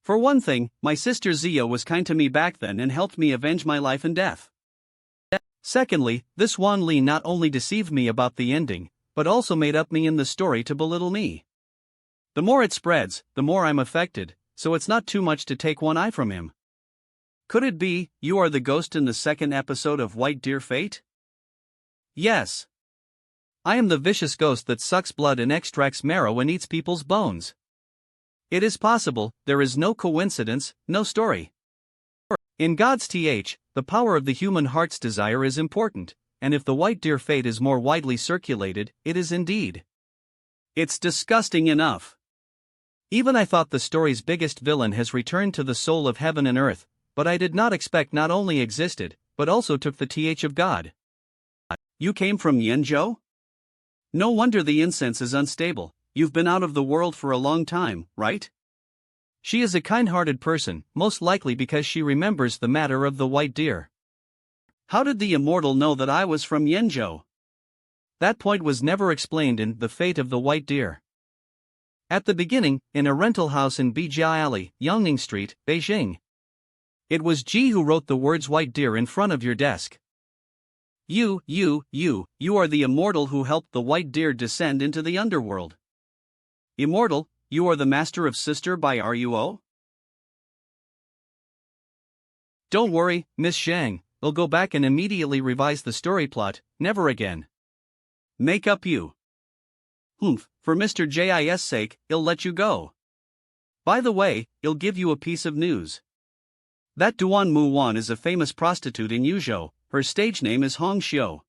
For one thing, my sister Zia was kind to me back then and helped me avenge my life and death. Secondly, this Wan Li not only deceived me about the ending, but also made up me in the story to belittle me. The more it spreads, the more I'm affected, so it's not too much to take one eye from him. Could it be, you are the ghost in the second episode of White Deer Fate? Yes. I am the vicious ghost that sucks blood and extracts marrow and eats people's bones. It is possible, there is no coincidence, no story. In God's TH, the power of the human heart's desire is important, and if the white deer fate is more widely circulated, it is indeed. It's disgusting enough. Even I thought the story's biggest villain has returned to the soul of heaven and earth, but I did not expect not only existed, but also took the TH of God. You came from Yenzhou? No wonder the incense is unstable. You've been out of the world for a long time, right? She is a kind-hearted person, most likely because she remembers the matter of the white deer. How did the immortal know that I was from Yenzhou? That point was never explained in The Fate of the White Deer. At the beginning, in a rental house in Bijia Alley, Yangning Street, Beijing. It was Ji who wrote the words white deer in front of your desk. You are the immortal who helped the white deer descend into the underworld. Immortal, you are the master of Sister by RUO? Don't worry, Miss Zhang, we'll go back and immediately revise the story plot, never again. Make up you. For Mr. Jis' sake, he'll let you go. By the way, he'll give you a piece of news. That Duan Mu Wan is a famous prostitute in Yuzhou, her stage name is Hong Xiu.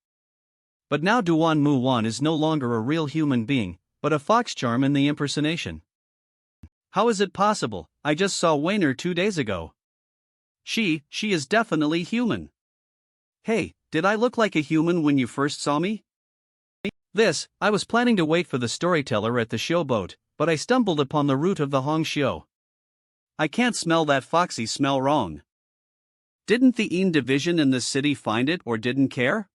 But now Duan Mu Wan is no longer a real human being, but a fox charm in the impersonation. How is it possible? I just saw Weiner 2 days ago. She is definitely human. Hey, did I look like a human when you first saw me? I was planning to wait for the storyteller at the showboat, but I stumbled upon the route of the Hong Xiu. I can't smell that foxy smell wrong. Didn't the Yin division in this city find it or didn't care?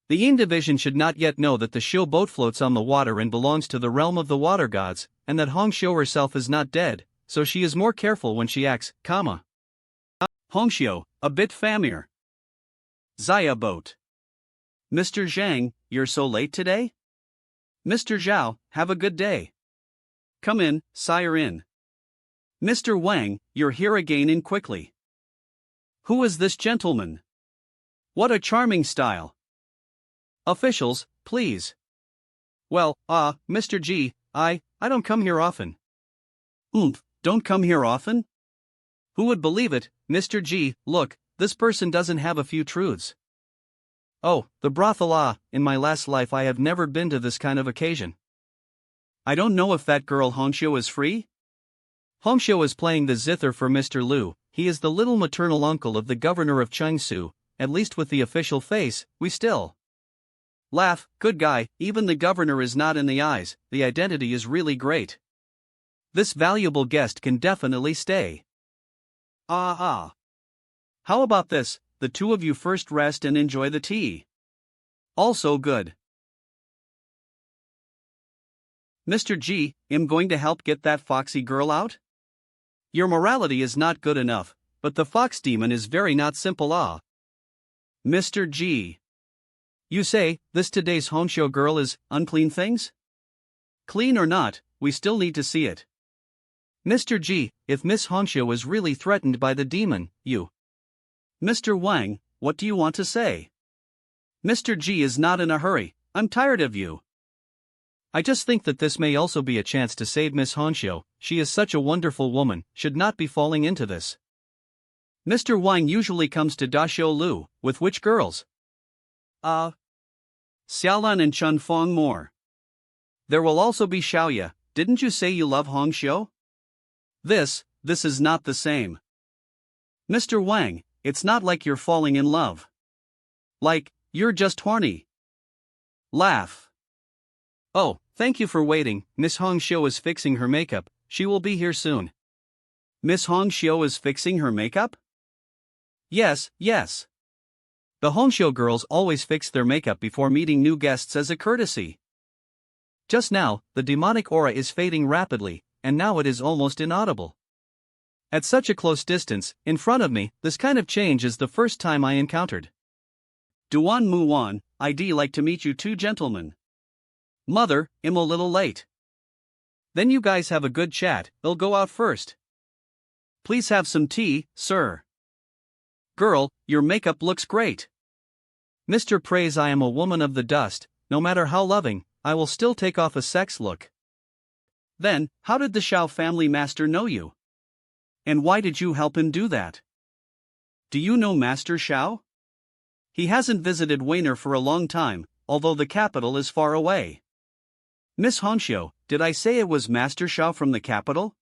The Yin division should not yet know that the Xiu boat floats on the water and belongs to the realm of the water gods, and that Hong Xiu herself is not dead, so she is more careful when she acts, Hong Xiu, a bit familiar. Zaya boat. Mr. Zhang, you're so late today? Mr. Zhao, have a good day. Come in, sire in. Mr. Wang, you're here again and quickly. Who is this gentleman? What a charming style. Officials, please. Well, Mr. G, I don't come here often. Don't come here often? Who would believe it, Mr. G, look, this person doesn't have a few truths. Oh, the brothel, in my last life I have never been to this kind of occasion. I don't know if that girl Hongxiu is free? Hongxiu is playing the zither for Mr. Liu. He is the little maternal uncle of the governor of Chengsu, at least with the official face, we still laugh, good guy, even the governor is not in the eyes, the identity is really great. This valuable guest can definitely stay. How about this, the two of you first rest and enjoy the tea. Also good. Mr. G, I'm going to help get that foxy girl out? Your morality is not good enough, but the fox demon is very not simple. Mr. G. You say, this today's Hongxiu girl is unclean things? Clean or not, we still need to see it. Mr. G, if Miss Hongxiu is really threatened by the demon, you. Mr. Wang, what do you want to say? Mr. G is not in a hurry, I'm tired of you. I just think that this may also be a chance to save Miss Hongxiu. She is such a wonderful woman, should not be falling into this. Mr. Wang usually comes to Dashou Lu, with which girls? Xiaolan and Chun Fong more. There will also be Xiaoya, didn't you say you love Hong Xiu? This is not the same. Mr. Wang, it's not like you're falling in love. Like, you're just horny. Laugh. Oh, thank you for waiting, Miss Hong Xiu is fixing her makeup, she will be here soon. Miss Hong Xiu is fixing her makeup? Yes. The Hongxiu girls always fix their makeup before meeting new guests as a courtesy. Just now, the demonic aura is fading rapidly, and now it is almost inaudible. At such a close distance, in front of me, this kind of change is the first time I encountered. Duan Muwan, I'd like to meet you two gentlemen. Mother, I'm a little late. Then you guys have a good chat, I'll go out first. Please have some tea, sir. Girl, your makeup looks great. Mr. Praise, I am a woman of the dust, no matter how loving, I will still take off a sex look. Then, how did the Shao family master know you? And why did you help him do that? Do you know Master Shao? He hasn't visited Weiner for a long time, although the capital is far away. Miss Hongxiu, did I say it was Master Shao from the capital?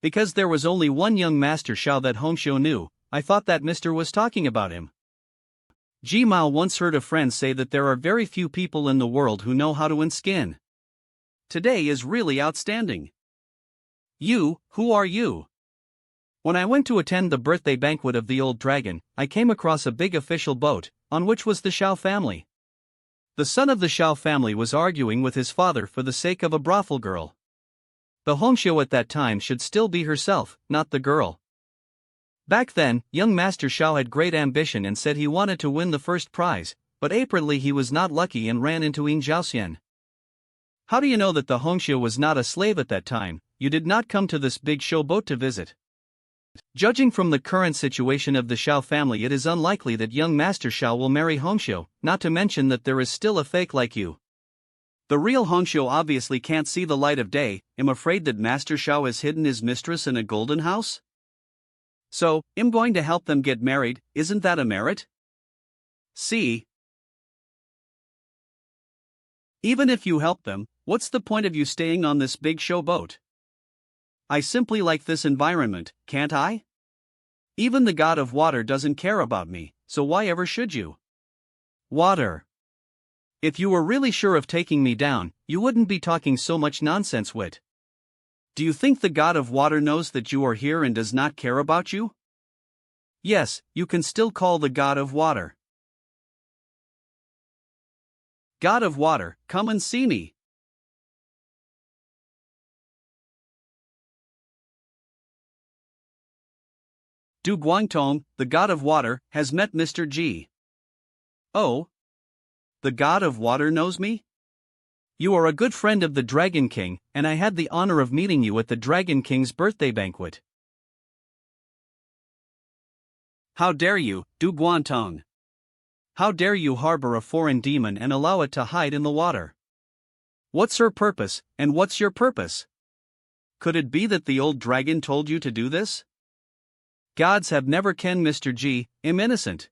Because there was only one young Master Shao that Hongxiu knew, I thought that Mr. was talking about him. Ji Mao once heard a friend say that there are very few people in the world who know how to unskin. Today is really outstanding. You, who are you? When I went to attend the birthday banquet of the old dragon, I came across a big official boat, on which was the Shao family. The son of the Shao family was arguing with his father for the sake of a brothel girl. The Hongxiu at that time should still be herself, not the girl. Back then, young Master Shao had great ambition and said he wanted to win the first prize, but apparently he was not lucky and ran into Yin Zhaoxian. How do you know that the Hongxiu was not a slave at that time? You did not come to this big show boat to visit. Judging from the current situation of the Shao family, it is unlikely that young Master Shao will marry Hongxiu, not to mention that there is still a fake like you. The real Hongxiu obviously can't see the light of day. I'm afraid that Master Shao has hidden his mistress in a golden house? So, I'm going to help them get married, isn't that a merit? See? Even if you help them, what's the point of you staying on this big show boat? I simply like this environment, can't I? Even the god of water doesn't care about me, so why ever should you? Water. If you were really sure of taking me down, you wouldn't be talking so much nonsense, wit. Do you think the god of water knows that you are here and does not care about you? Yes, you can still call the god of water. God of water, come and see me. Du Guangtong, the god of water, has met Mr. G. Oh? The god of water knows me? You are a good friend of the Dragon King, and I had the honor of meeting you at the Dragon King's birthday banquet. How dare you, Du Guantong? How dare you harbor a foreign demon and allow it to hide in the water? What's her purpose, and what's your purpose? Could it be that the old dragon told you to do this? Gods have never ken Mr. G, I'm innocent.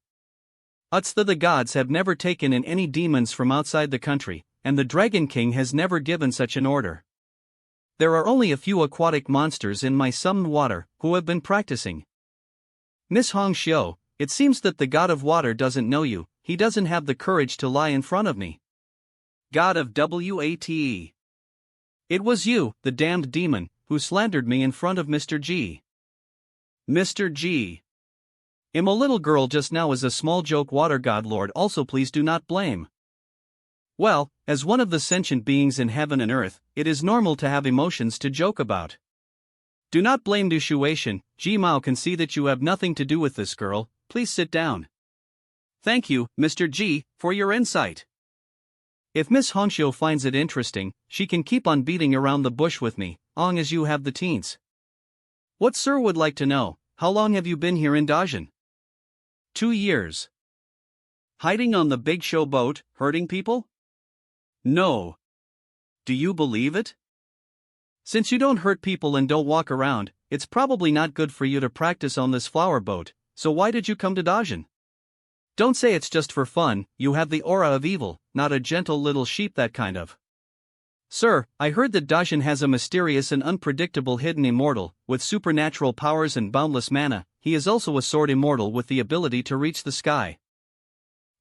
The gods have never taken in any demons from outside the country, and the Dragon King has never given such an order. There are only a few aquatic monsters in my summoned water who have been practicing. Miss Hong Xiu, it seems that the god of water doesn't know you, he doesn't have the courage to lie in front of me. God of Wate. It was you, the damned demon, who slandered me in front of Mr. G. Mr. G. I'm a little girl just now as a small joke, water god lord, also please do not blame. Well, as one of the sentient beings in heaven and earth, it is normal to have emotions to joke about. Do not blame the situation, Ji Mao can see that you have nothing to do with this girl, please sit down. Thank you, Mr. G, for your insight. If Miss Hongxiu finds it interesting, she can keep on beating around the bush with me, long as you have the teens. What sir would like to know, how long have you been here in Dajin? 2 years. Hiding on the big show boat, hurting people? No. Do you believe it? Since you don't hurt people and don't walk around, it's probably not good for you to practice on this flower boat, So why did you come to Dajin? Don't say it's just for fun, you have the aura of evil, not a gentle little sheep that kind of. Sir, I heard that Dajin has a mysterious and unpredictable hidden immortal, with supernatural powers and boundless mana. He is also a sword immortal with the ability to reach the sky.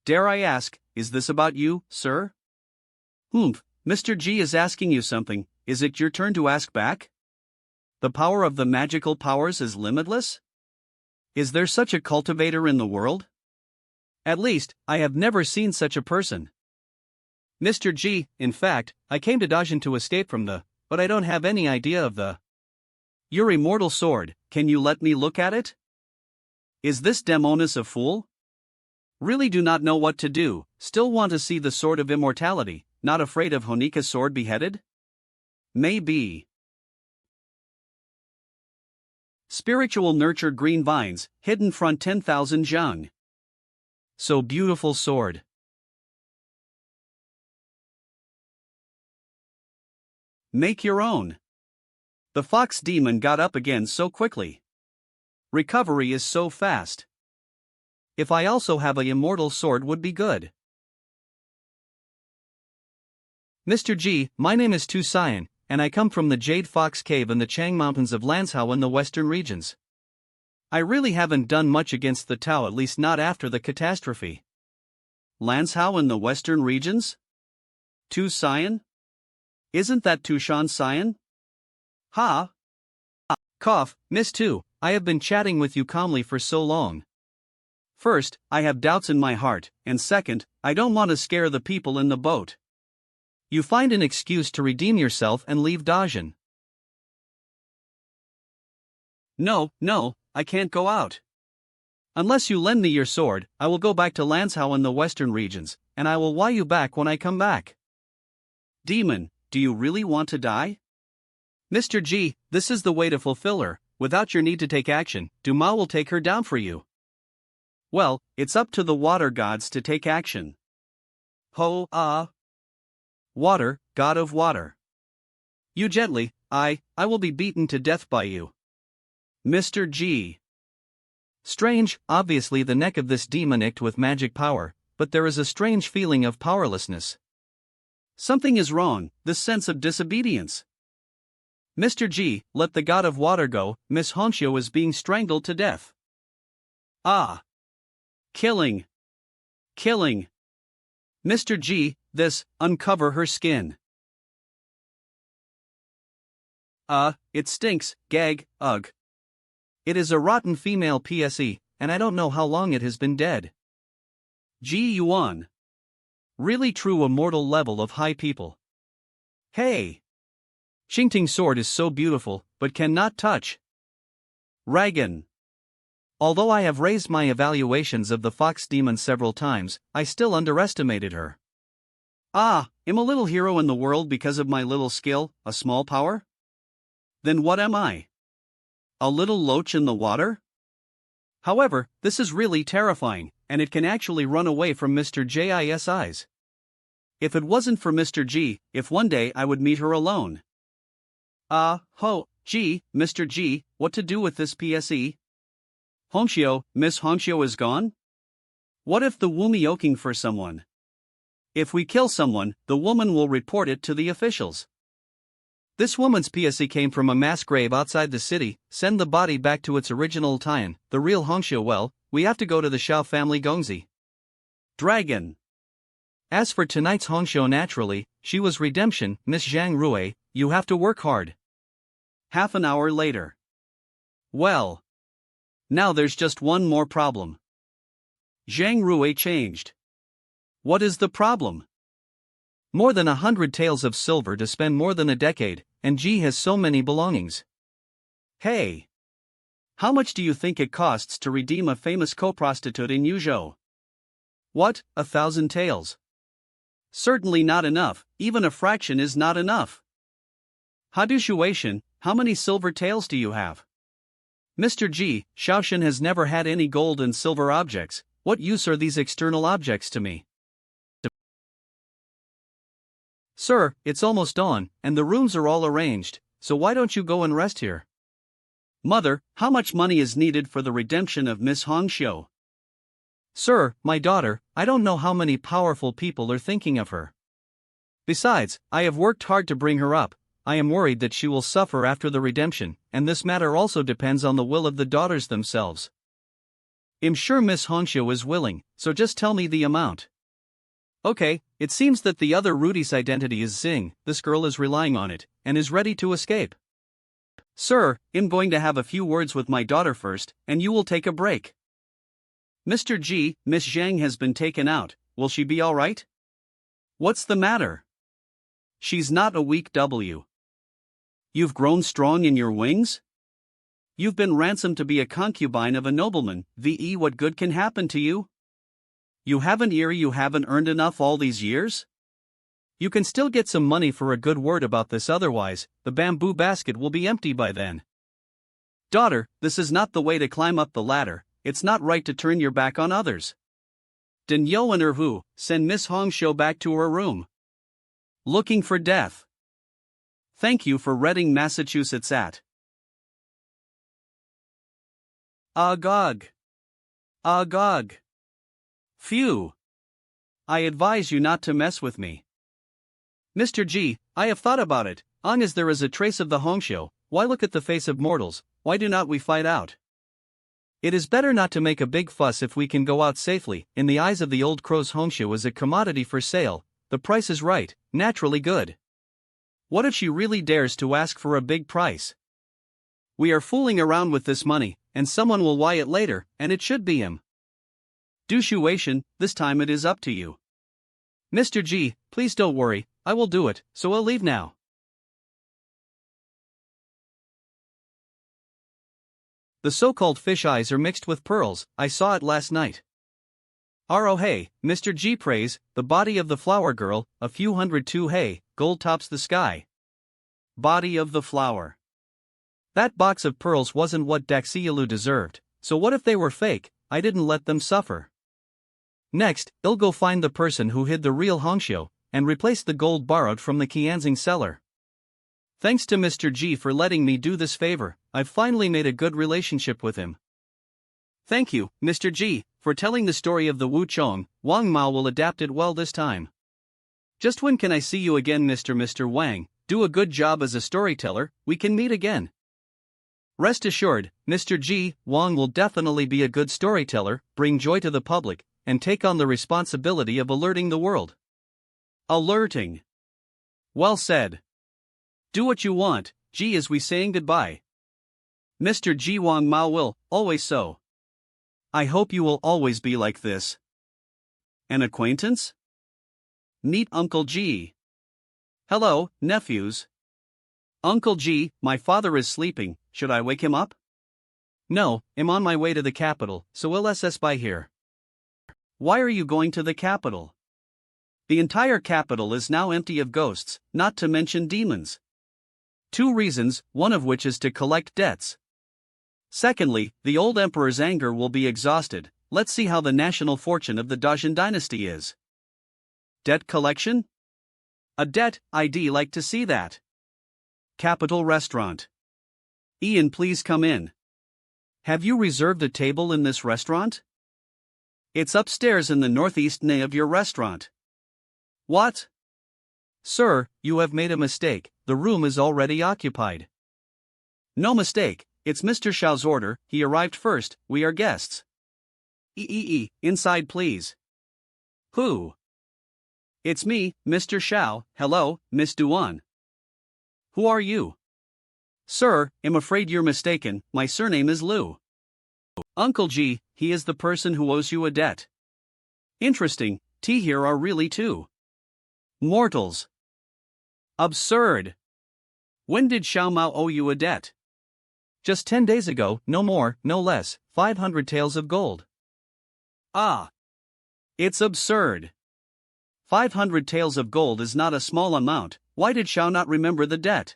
Dare I ask, is this about you, sir? Mr. G is asking you something, is it your turn to ask back? The power of the magical powers is limitless? Is there such a cultivator in the world? At least, I have never seen such a person. Mr. G, in fact, I came to Dajin to escape from but I don't have any idea of your immortal sword, can you let me look at it? Is this Demonis a fool? Really do not know what to do, still want to see the sword of immortality, not afraid of Honika's sword beheaded? Maybe. Spiritual nurture green vines, hidden front 10,000 zhang. So beautiful sword. Make your own. The fox demon got up again so quickly. Recovery is so fast. If I also have a immortal sword would be good. Mr. G, my name is Tu Sion, and I come from the Jade Fox Cave in the Chang Mountains of Lanzhou in the western regions. I really haven't done much against the Tao, at least not after the catastrophe. Lanzhou in the western regions? Tu Sion? Isn't that Tushan Sion? Ha! Cough, Miss Tu, I have been chatting with you calmly for so long. First, I have doubts in my heart, and second, I don't want to scare the people in the boat. You find an excuse to redeem yourself and leave Dajin. No, I can't go out. Unless you lend me your sword, I will go back to Lanzhou in the western regions, and I will buy you back when I come back. Demon, do you really want to die? Mr. G, this is the way to fulfill her, without your need to take action, Duma will take her down for you. Well, it's up to the water gods to take action. Water, god of water. You gently, I will be beaten to death by you. Mr. G. Strange, obviously the neck of this demon icked with magic power, but there is a strange feeling of powerlessness. Something is wrong, this sense of disobedience. Mr. G, let the god of water go, Miss Honshio is being strangled to death. Killing. Mr. G, uncover her skin. It stinks, gag, ugh. It is a rotten female PSE, and I don't know how long it has been dead. G. Yuan. Really true immortal level of high people. Hey! Xingting's sword is so beautiful, but cannot touch. Ragan. Although I have raised my evaluations of the fox demon several times, I still underestimated her. I'm a little hero in the world because of my little skill, a small power? Then what am I? A little loach in the water? However, this is really terrifying, and it can actually run away from Mr. J's eyes. If it wasn't for Mr. G, if one day I would meet her alone. Mr. G, what to do with this PSE? Honshio, Miss Honshio is gone? What if the wumioking for someone? If we kill someone, the woman will report it to the officials. This woman's PSE came from a mass grave outside the city. Send the body back to its original Tian, the real Honshio. Well, we have to go to the Xiao family Gongzi. Dragon. As for tonight's Honshio, naturally, she was redemption. Miss Zhang Rui, you have to work hard. Half an hour later. Well. Now there's just one more problem. Zhang Rui changed. What is the problem? More than 100 taels of silver to spend more than a decade, and G has so many belongings. Hey! How much do you think it costs to redeem a famous co-prostitute in Yuzhou? What, 1,000 taels? Certainly not enough, even a fraction is not enough. Hadushuation, how many silver taels do you have? Mr. G, Shaoshan has never had any gold and silver objects, what use are these external objects to me? Sir, it's almost dawn, and the rooms are all arranged, so why don't you go and rest here? Mother, how much money is needed for the redemption of Miss Hongxiu? Sir, my daughter, I don't know how many powerful people are thinking of her. Besides, I have worked hard to bring her up. I am worried that she will suffer after the redemption, and this matter also depends on the will of the daughters themselves. I'm sure Miss Hongxiu is willing, so just tell me the amount. Okay, it seems that the other Rudy's identity is Xing. This girl is relying on it, and is ready to escape. Sir, I'm going to have a few words with my daughter first, and you will take a break. Mr. G, Miss Zhang has been taken out, will she be alright? What's the matter? She's not a weak W. You've grown strong in your wings? You've been ransomed to be a concubine of a nobleman, v.e. what good can happen to you? You haven't earned enough all these years? You can still get some money for a good word about this, otherwise, the bamboo basket will be empty by then. Daughter, this is not the way to climb up the ladder, it's not right to turn your back on others. Den Yo and Erhu, send Miss Hongxiu back to her room. Looking for death. Thank you for reading Massachusetts at. Agog. Agog. Phew. I advise you not to mess with me. Mr. G, I have thought about it. Long as there is a trace of the Hongxiu, why look at the face of mortals? Why do not we fight out? It is better not to make a big fuss if we can go out safely. In the eyes of the old crows, Hongxiu is a commodity for sale. The price is right, naturally good. What if she really dares to ask for a big price? We are fooling around with this money, and someone will buy it later, and it should be him. Du Shuation, this time it is up to you. Mr. G, please don't worry, I will do it, so I'll leave now. The so-called fish eyes are mixed with pearls, I saw it last night. Oh hey, Mr. G prays, the body of the flower girl, a few hundred too hey, gold tops the sky. Body of the flower. That box of pearls wasn't what Daxialu deserved, so what if they were fake? I didn't let them suffer. Next, I'll go find the person who hid the real Hongxiu, and replace the gold borrowed from the Qianzing seller. Thanks to Mr. G for letting me do this favor, I've finally made a good relationship with him. Thank you, Mr. G, for telling the story of the Wu Chong. Wang Mao will adapt it well this time. Just when can I see you again, Mr. Wang? Do a good job as a storyteller, we can meet again. Rest assured, Mr. G, Wang will definitely be a good storyteller, bring joy to the public, and take on the responsibility of alerting the world. Alerting. Well said. Do what you want, G, as we saying goodbye. Mr. G, Wang Mao will, always so. I hope you will always be like this. An acquaintance? Meet Uncle G. Hello, nephews. Uncle G, my father is sleeping, should I wake him up? No, I'm on my way to the capital, so we'll SS by here. Why are you going to the capital? The entire capital is now empty of ghosts, not to mention demons. 2 reasons, one of which is to collect debts. Secondly, the old emperor's anger will be exhausted. Let's see how the national fortune of the Dajin dynasty is. Debt collection? A debt, I'd like to see that. Capital restaurant. Ian, please come in. Have you reserved a table in this restaurant? It's upstairs in the northeast nay of your restaurant. What? Sir, you have made a mistake, the room is already occupied. No mistake, it's Mr. Xiao's order, he arrived first, we are guests. Inside please. Who? It's me, Mr. Xiao, hello, Miss Duan. Who are you? Sir, I'm afraid you're mistaken, my surname is Liu. Uncle G, he is the person who owes you a debt. Interesting, T here are really 2 mortals. Absurd. When did Xiao Mao owe you a debt? Just 10 days ago, no more, no less, 500 taels of gold. Ah. It's absurd. 500 taels of gold is not a small amount, why did Xiao not remember the debt?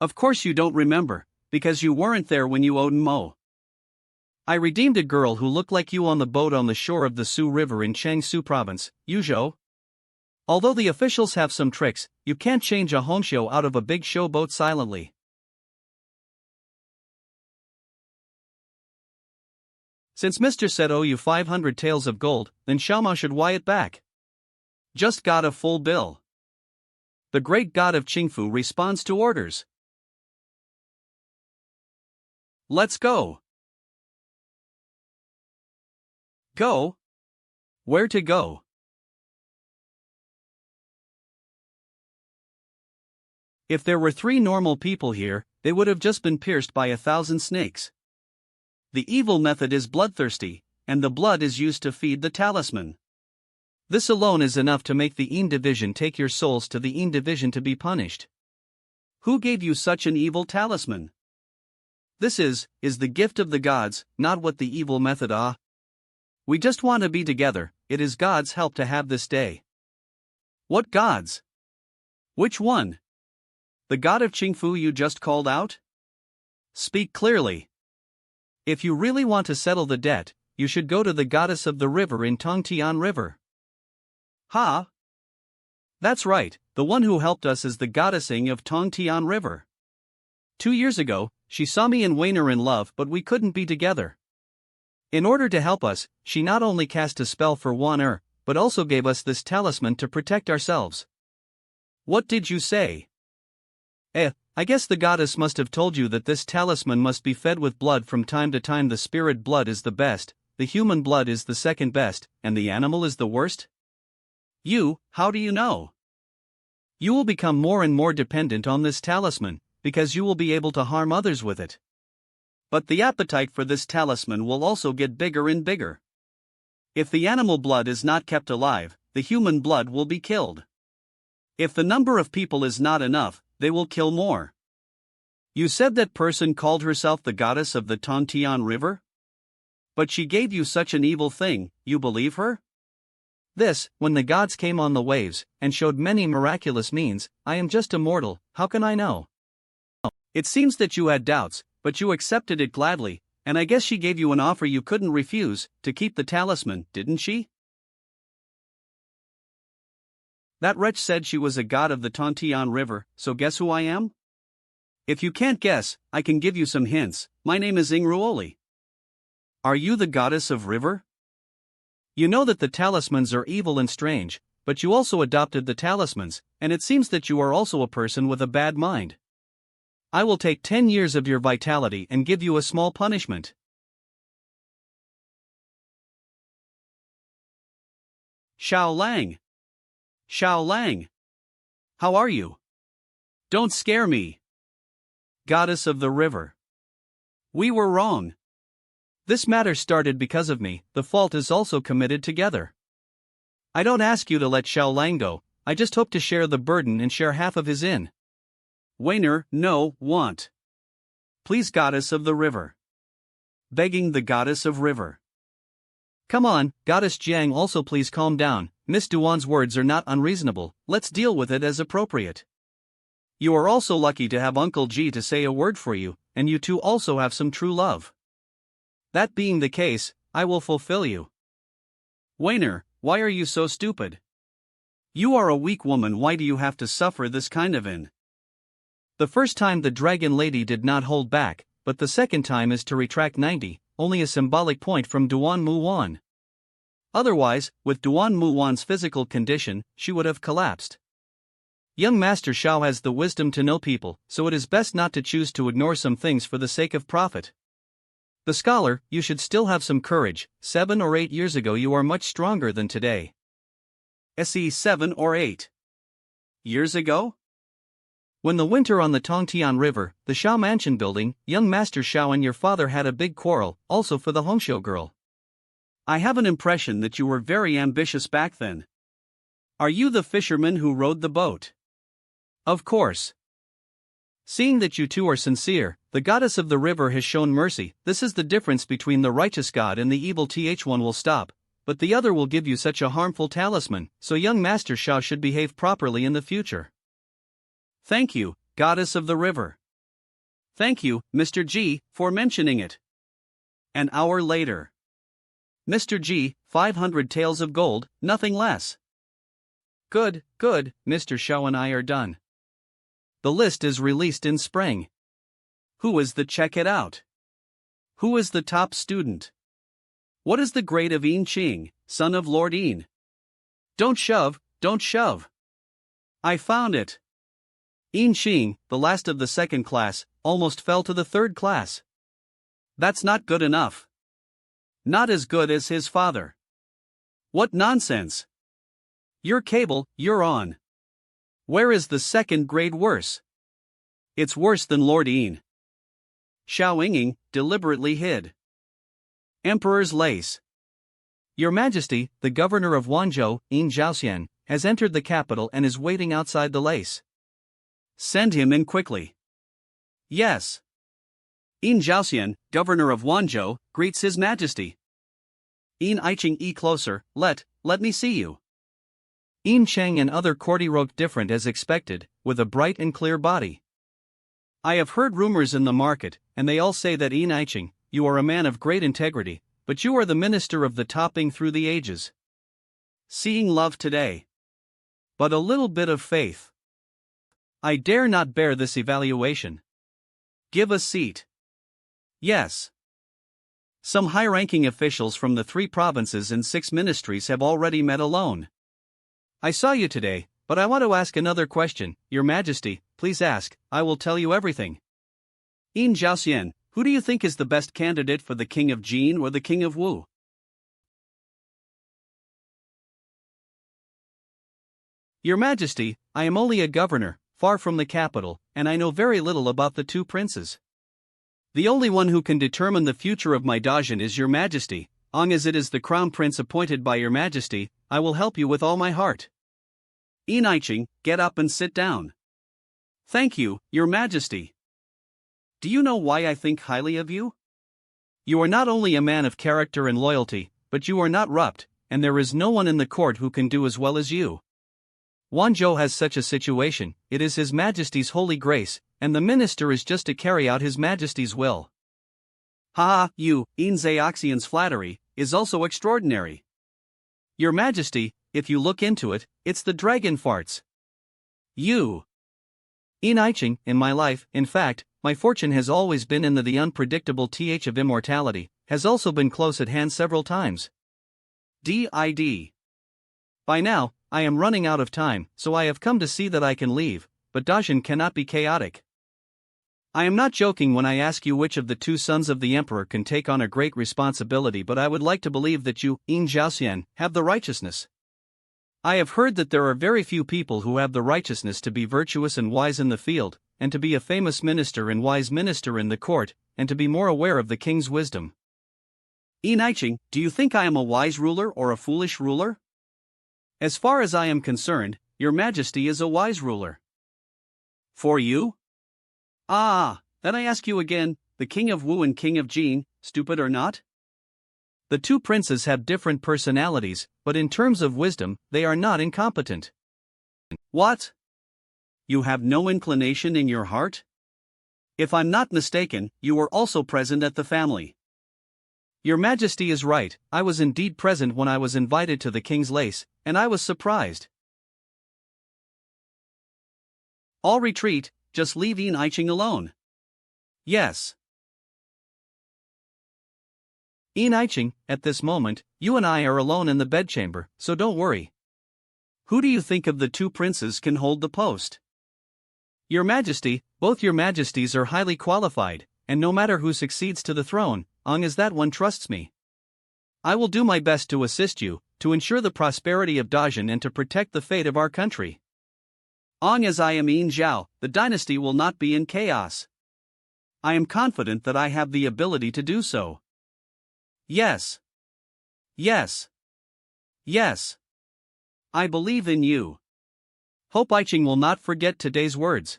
Of course you don't remember, because you weren't there when you owed Mo. I redeemed a girl who looked like you on the boat on the shore of the Su River in Jiangsu province, Yuzhou. Although the officials have some tricks, you can't change a Hongxiu out of a big showboat silently. Since Mr. said owe you 500 taels of gold, then Xiaomao should wire it back. Just got a full bill. The great god of Qingfu responds to orders. Let's go. Go? Where to go? If there were 3 normal people here, they would have just been pierced by 1,000 snakes. The evil method is bloodthirsty, and the blood is used to feed the talisman. This alone is enough to make the Yin division take your souls to the Yin division to be punished. Who gave you such an evil talisman? This is the gift of the gods, not what the evil method ah. We just want to be together, it is God's help to have this day. What gods? Which one? The god of Qingfu you just called out? Speak clearly. If you really want to settle the debt, you should go to the goddess of the river in Tongtian River. Ha! That's right, the one who helped us is the goddessing of Tongtian River. 2 years ago, she saw me and Wayner in love, but we couldn't be together. In order to help us, she not only cast a spell for Yuan, but also gave us this talisman to protect ourselves. What did you say? I guess the goddess must have told you that this talisman must be fed with blood from time to time. The spirit blood is the best, the human blood is the second best, and the animal is the worst? How do you know? You will become more and more dependent on this talisman, because you will be able to harm others with it. But the appetite for this talisman will also get bigger and bigger. If the animal blood is not kept alive, the human blood will be killed. If the number of people is not enough, they will kill more. You said that person called herself the goddess of the Tongtian River? But she gave you such an evil thing, you believe her? This, when the gods came on the waves, and showed many miraculous means, I am just a mortal, how can I know? It seems that you had doubts, but you accepted it gladly, and I guess she gave you an offer you couldn't refuse, to keep the talisman, didn't she? That wretch said she was a god of the Tongtian River, so guess who I am? If you can't guess, I can give you some hints. My name is enro. Are you the goddess of river? You know that the talismans are evil and strange, but you also adopted the talismans, and it seems that you are also a person with a bad mind. I will take 10 years of your vitality and give you a small punishment. Xiao Lang. Xiao Lang. How are you? Don't scare me. Goddess of the river. We were wrong. This matter started because of me, the fault is also committed together. I don't ask you to let Xiao Lang go, I just hope to share the burden and share half of his in. Wayner, no, want. Please goddess of the river. Begging the goddess of river. Come on, goddess Jiang also please calm down, Miss Duan's words are not unreasonable, let's deal with it as appropriate. You are also lucky to have Uncle Ji to say a word for you, and you two also have some true love. That being the case, I will fulfill you. Wayner, why are you so stupid? You are a weak woman, why do you have to suffer this kind of in? The first time the dragon lady did not hold back, but the second time is to retract 90, only a symbolic point from Duan Muwan. Otherwise, with Duan Muwan's physical condition, she would have collapsed. Young Master Xiao has the wisdom to know people, so it is best not to choose to ignore some things for the sake of profit. The scholar, you should still have some courage, 7 or 8 years ago you are much stronger than today. Se 7 or 8 years ago? When the winter on the Tongtian River, the Xiao Mansion building, young Master Xiao and your father had a big quarrel, also for the Hongxiu girl. I have an impression that you were very ambitious back then. Are you the fisherman who rowed the boat? Of course. Seeing that you two are sincere, the goddess of the river has shown mercy. This is the difference between the righteous god and the evil. One will stop, but the other will give you such a harmful talisman, so young Master Xiao should behave properly in the future. Thank you, goddess of the river. Thank you, Mr. G, for mentioning it. An hour later. Mr. G, 500 taels of gold, nothing less. Good, Mr. Xiao and I are done. The list is released in spring. Who is the check it out? Who is the top student? What is the grade of Yin Qing, son of Lord Yin? Don't shove, don't shove. I found it. Yin Qing, the last of the second class, almost fell to the third class. That's not good enough. Not as good as his father. What nonsense. Your cable, you're on. Where is the second grade worse? It's worse than Lord Yin. Xiao Yinging deliberately hid. Emperor's lace. Your Majesty, the governor of Wanzhou, Yin Zhaoxian, has entered the capital and is waiting outside the lace. Send him in quickly. Yes. Yin Zhaoxian, governor of Wanzhou, greets His Majesty. Yin Aiqing closer, let me see you. Yin Cheng and other courtiers different as expected, with a bright and clear body. I have heard rumors in the market, and they all say that Yin Aiqing, you are a man of great integrity, but you are the minister of the Taming through the ages. Seeing love today. But a little bit of faith. I dare not bear this evaluation. Give a seat. Yes. Some high-ranking officials from the 3 provinces and 6 ministries have already met alone. I saw you today, but I want to ask another question. Your Majesty, please ask, I will tell you everything. Yin Zhaoxian, who do you think is the best candidate for the King of Jin or the King of Wu? Your Majesty, I am only a governor, far from the capital, and I know very little about the 2 princes. The only one who can determine the future of my Dajin is Your Majesty. Long as it is the crown prince appointed by Your Majesty, I will help you with all my heart. Yin Aiqing, get up and sit down. Thank you, Your Majesty. Do you know why I think highly of you? You are not only a man of character and loyalty, but you are not corrupt, and there is no one in the court who can do as well as you. Wanzhou has such a situation, it is His Majesty's holy grace, and the minister is just to carry out His Majesty's will. You, Yin Zhaoxian's flattery, is also extraordinary. Your Majesty, if you look into it, it's the dragon farts. You. Yin Aiqing, in my life, in fact, my fortune has always been in the unpredictable th of immortality, has also been close at hand several times. Did. By now, I am running out of time, so I have come to see that I can leave, but Dajin cannot be chaotic. I am not joking when I ask you which of the 2 sons of the emperor can take on a great responsibility, but I would like to believe that you, Yin Zhaoxian, have the righteousness. I have heard that there are very few people who have the righteousness to be virtuous and wise in the field, and to be a famous minister and wise minister in the court, and to be more aware of the king's wisdom. Yin Aiqing, do you think I am a wise ruler or a foolish ruler? As far as I am concerned, Your Majesty is a wise ruler. For you? Then I ask you again, the King of Wu and King of Jin, stupid or not? The 2 princes have different personalities, but in terms of wisdom, they are not incompetent. What? You have no inclination in your heart? If I'm not mistaken, you were also present at the family. Your Majesty is right, I was indeed present when I was invited to the king's lace, and I was surprised. All retreat, just leave Yin Aiqing alone. Yes. Yin Aiqing, at this moment, you and I are alone in the bedchamber, so don't worry. Who do you think of the 2 princes can hold the post? Your Majesty, both Your Majesties are highly qualified, and no matter who succeeds to the throne, long as that one trusts me. I will do my best to assist you, to ensure the prosperity of Dajin and to protect the fate of our country. Long as I am Yin Zhao, the dynasty will not be in chaos. I am confident that I have the ability to do so. Yes. Yes. Yes. I believe in you. Hope Aiqing will not forget today's words.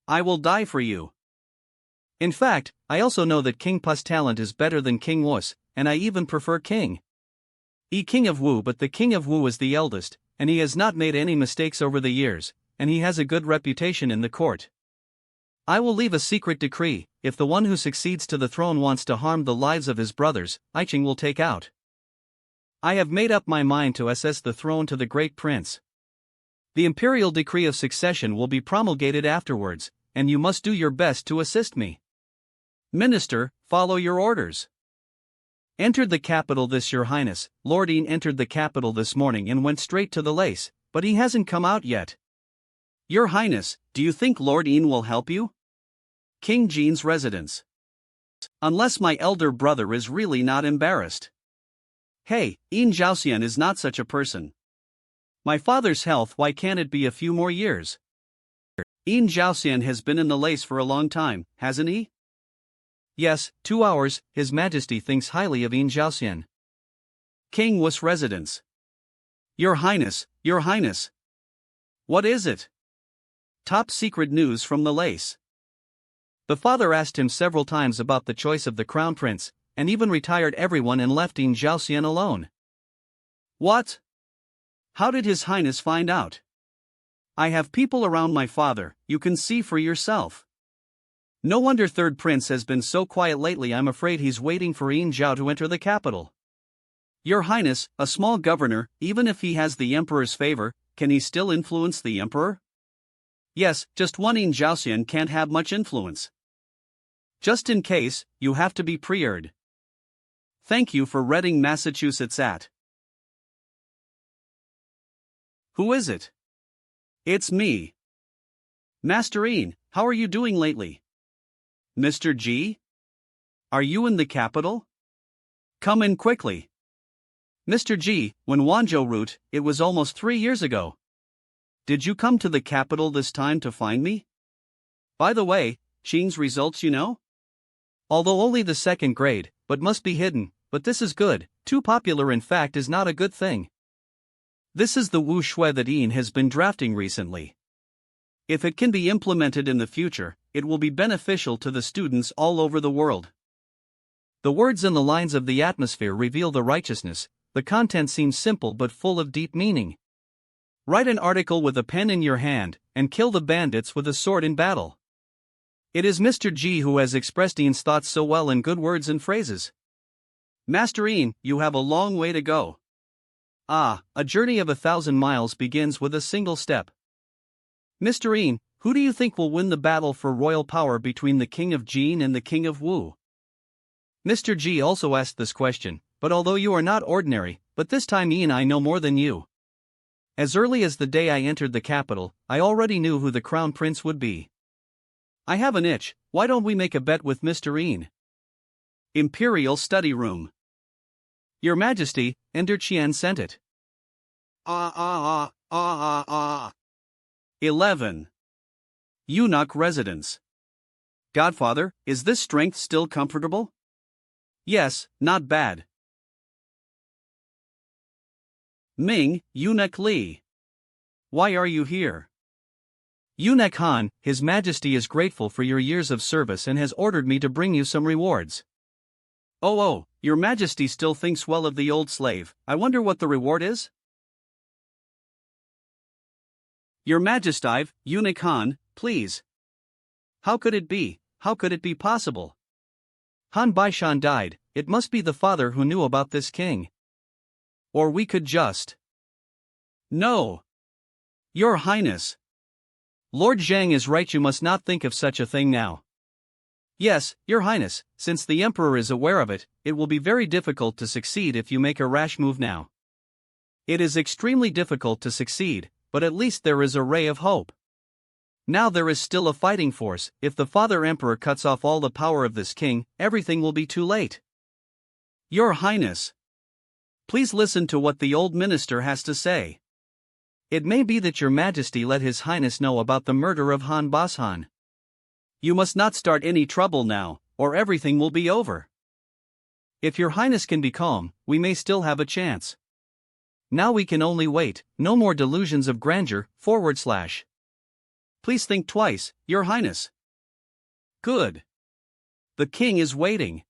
I will die for you. In fact, I also know that King Pu's talent is better than King Wu's, and I even prefer King of Wu, but the King of Wu is the eldest, and he has not made any mistakes over the years, and he has a good reputation in the court. I will leave a secret decree, if the one who succeeds to the throne wants to harm the lives of his brothers, Aiqing will take out. I have made up my mind to assess the throne to the great prince. The imperial decree of succession will be promulgated afterwards, and you must do your best to assist me. Minister, follow your orders. Entered the capital this Your Highness. Lord Ian entered the capital this morning and went straight to the lace, but he hasn't come out yet. Your Highness, do you think Lord Ian will help you? King Jean's residence. Unless my elder brother is really not embarrassed. Hey, Ian Zhaoxian is not such a person. My father's health, why can't it be a few more years? Ian Zhaoxian has been in the lace for a long time, hasn't he? Yes, 2 hours. His Majesty thinks highly of Ian Zhaoxian. King Wu's residence. Your Highness, Your Highness. What is it? Top secret news from the lace. The father asked him several times about the choice of the crown prince, and even retired everyone and left Ian Zhaoxian alone. What? How did His Highness find out? I have people around my father, you can see for yourself. No wonder third prince has been so quiet lately. I'm afraid he's waiting for Ian Zhao to enter the capital. Your Highness, a small governor, even if he has the emperor's favor, can he still influence the emperor? Yes, just one Ian Zhaoxian can't have much influence. Just in case, you have to be pre-ered. Thank you for Reading, Massachusetts at. Who is it? It's me. Master Ian, how are you doing lately? Mr. G? Are you in the capital? Come in quickly. Mr. G, when Wanzhou route, it was almost 3 years ago. Did you come to the capital this time to find me? By the way, Xing's results you know? Although only the 2nd grade, but must be hidden, but this is good. Too popular in fact is not a good thing. This is the Wu Shui that Ian has been drafting recently. If it can be implemented in the future, it will be beneficial to the students all over the world. The words and the lines of the atmosphere reveal the righteousness. The content seems simple but full of deep meaning. Write an article with a pen in your hand, and kill the bandits with a sword in battle. It is Mr. G who has expressed Ian's thoughts so well in good words and phrases. Master Ian, you have a long way to go. Ah, a journey of 1,000 miles begins with a single step. Mr. Ian, who do you think will win the battle for royal power between the King of Jin and the King of Wu? Mr. G also asked this question, but although you are not ordinary, but this time Ian I know more than you. As early as the day I entered the capital, I already knew who the crown prince would be. I have an itch, why don't we make a bet with Mr. Ian? Imperial Study Room. Your Majesty, Ender Qian sent it. 11. Eunuch Residence. Godfather, is this strength still comfortable? Yes, not bad. Ming, Eunuch Li. Why are you here? Eunuch Han, His Majesty is grateful for your years of service and has ordered me to bring you some rewards. Oh, Your Majesty still thinks well of the old slave. I wonder what the reward is? Your Majesty, Eunuch Han, please. How could it be? How could it be possible? Han Baishan died, it must be the father who knew about this king. Or we could just. No. Your Highness. Lord Zhang is right, you must not think of such a thing now. Yes, Your Highness, since the Emperor is aware of it, it will be very difficult to succeed if you make a rash move now. It is extremely difficult to succeed, but at least there is a ray of hope. Now there is still a fighting force. If the Father Emperor cuts off all the power of this king, everything will be too late. Your Highness. Please listen to what the old minister has to say. It may be that Your Majesty let His Highness know about the murder of Han Bashan. You must not start any trouble now, or everything will be over. If Your Highness can be calm, we may still have a chance. Now we can only wait, no more delusions of grandeur, /. Please think twice, Your Highness. Good. The king is waiting.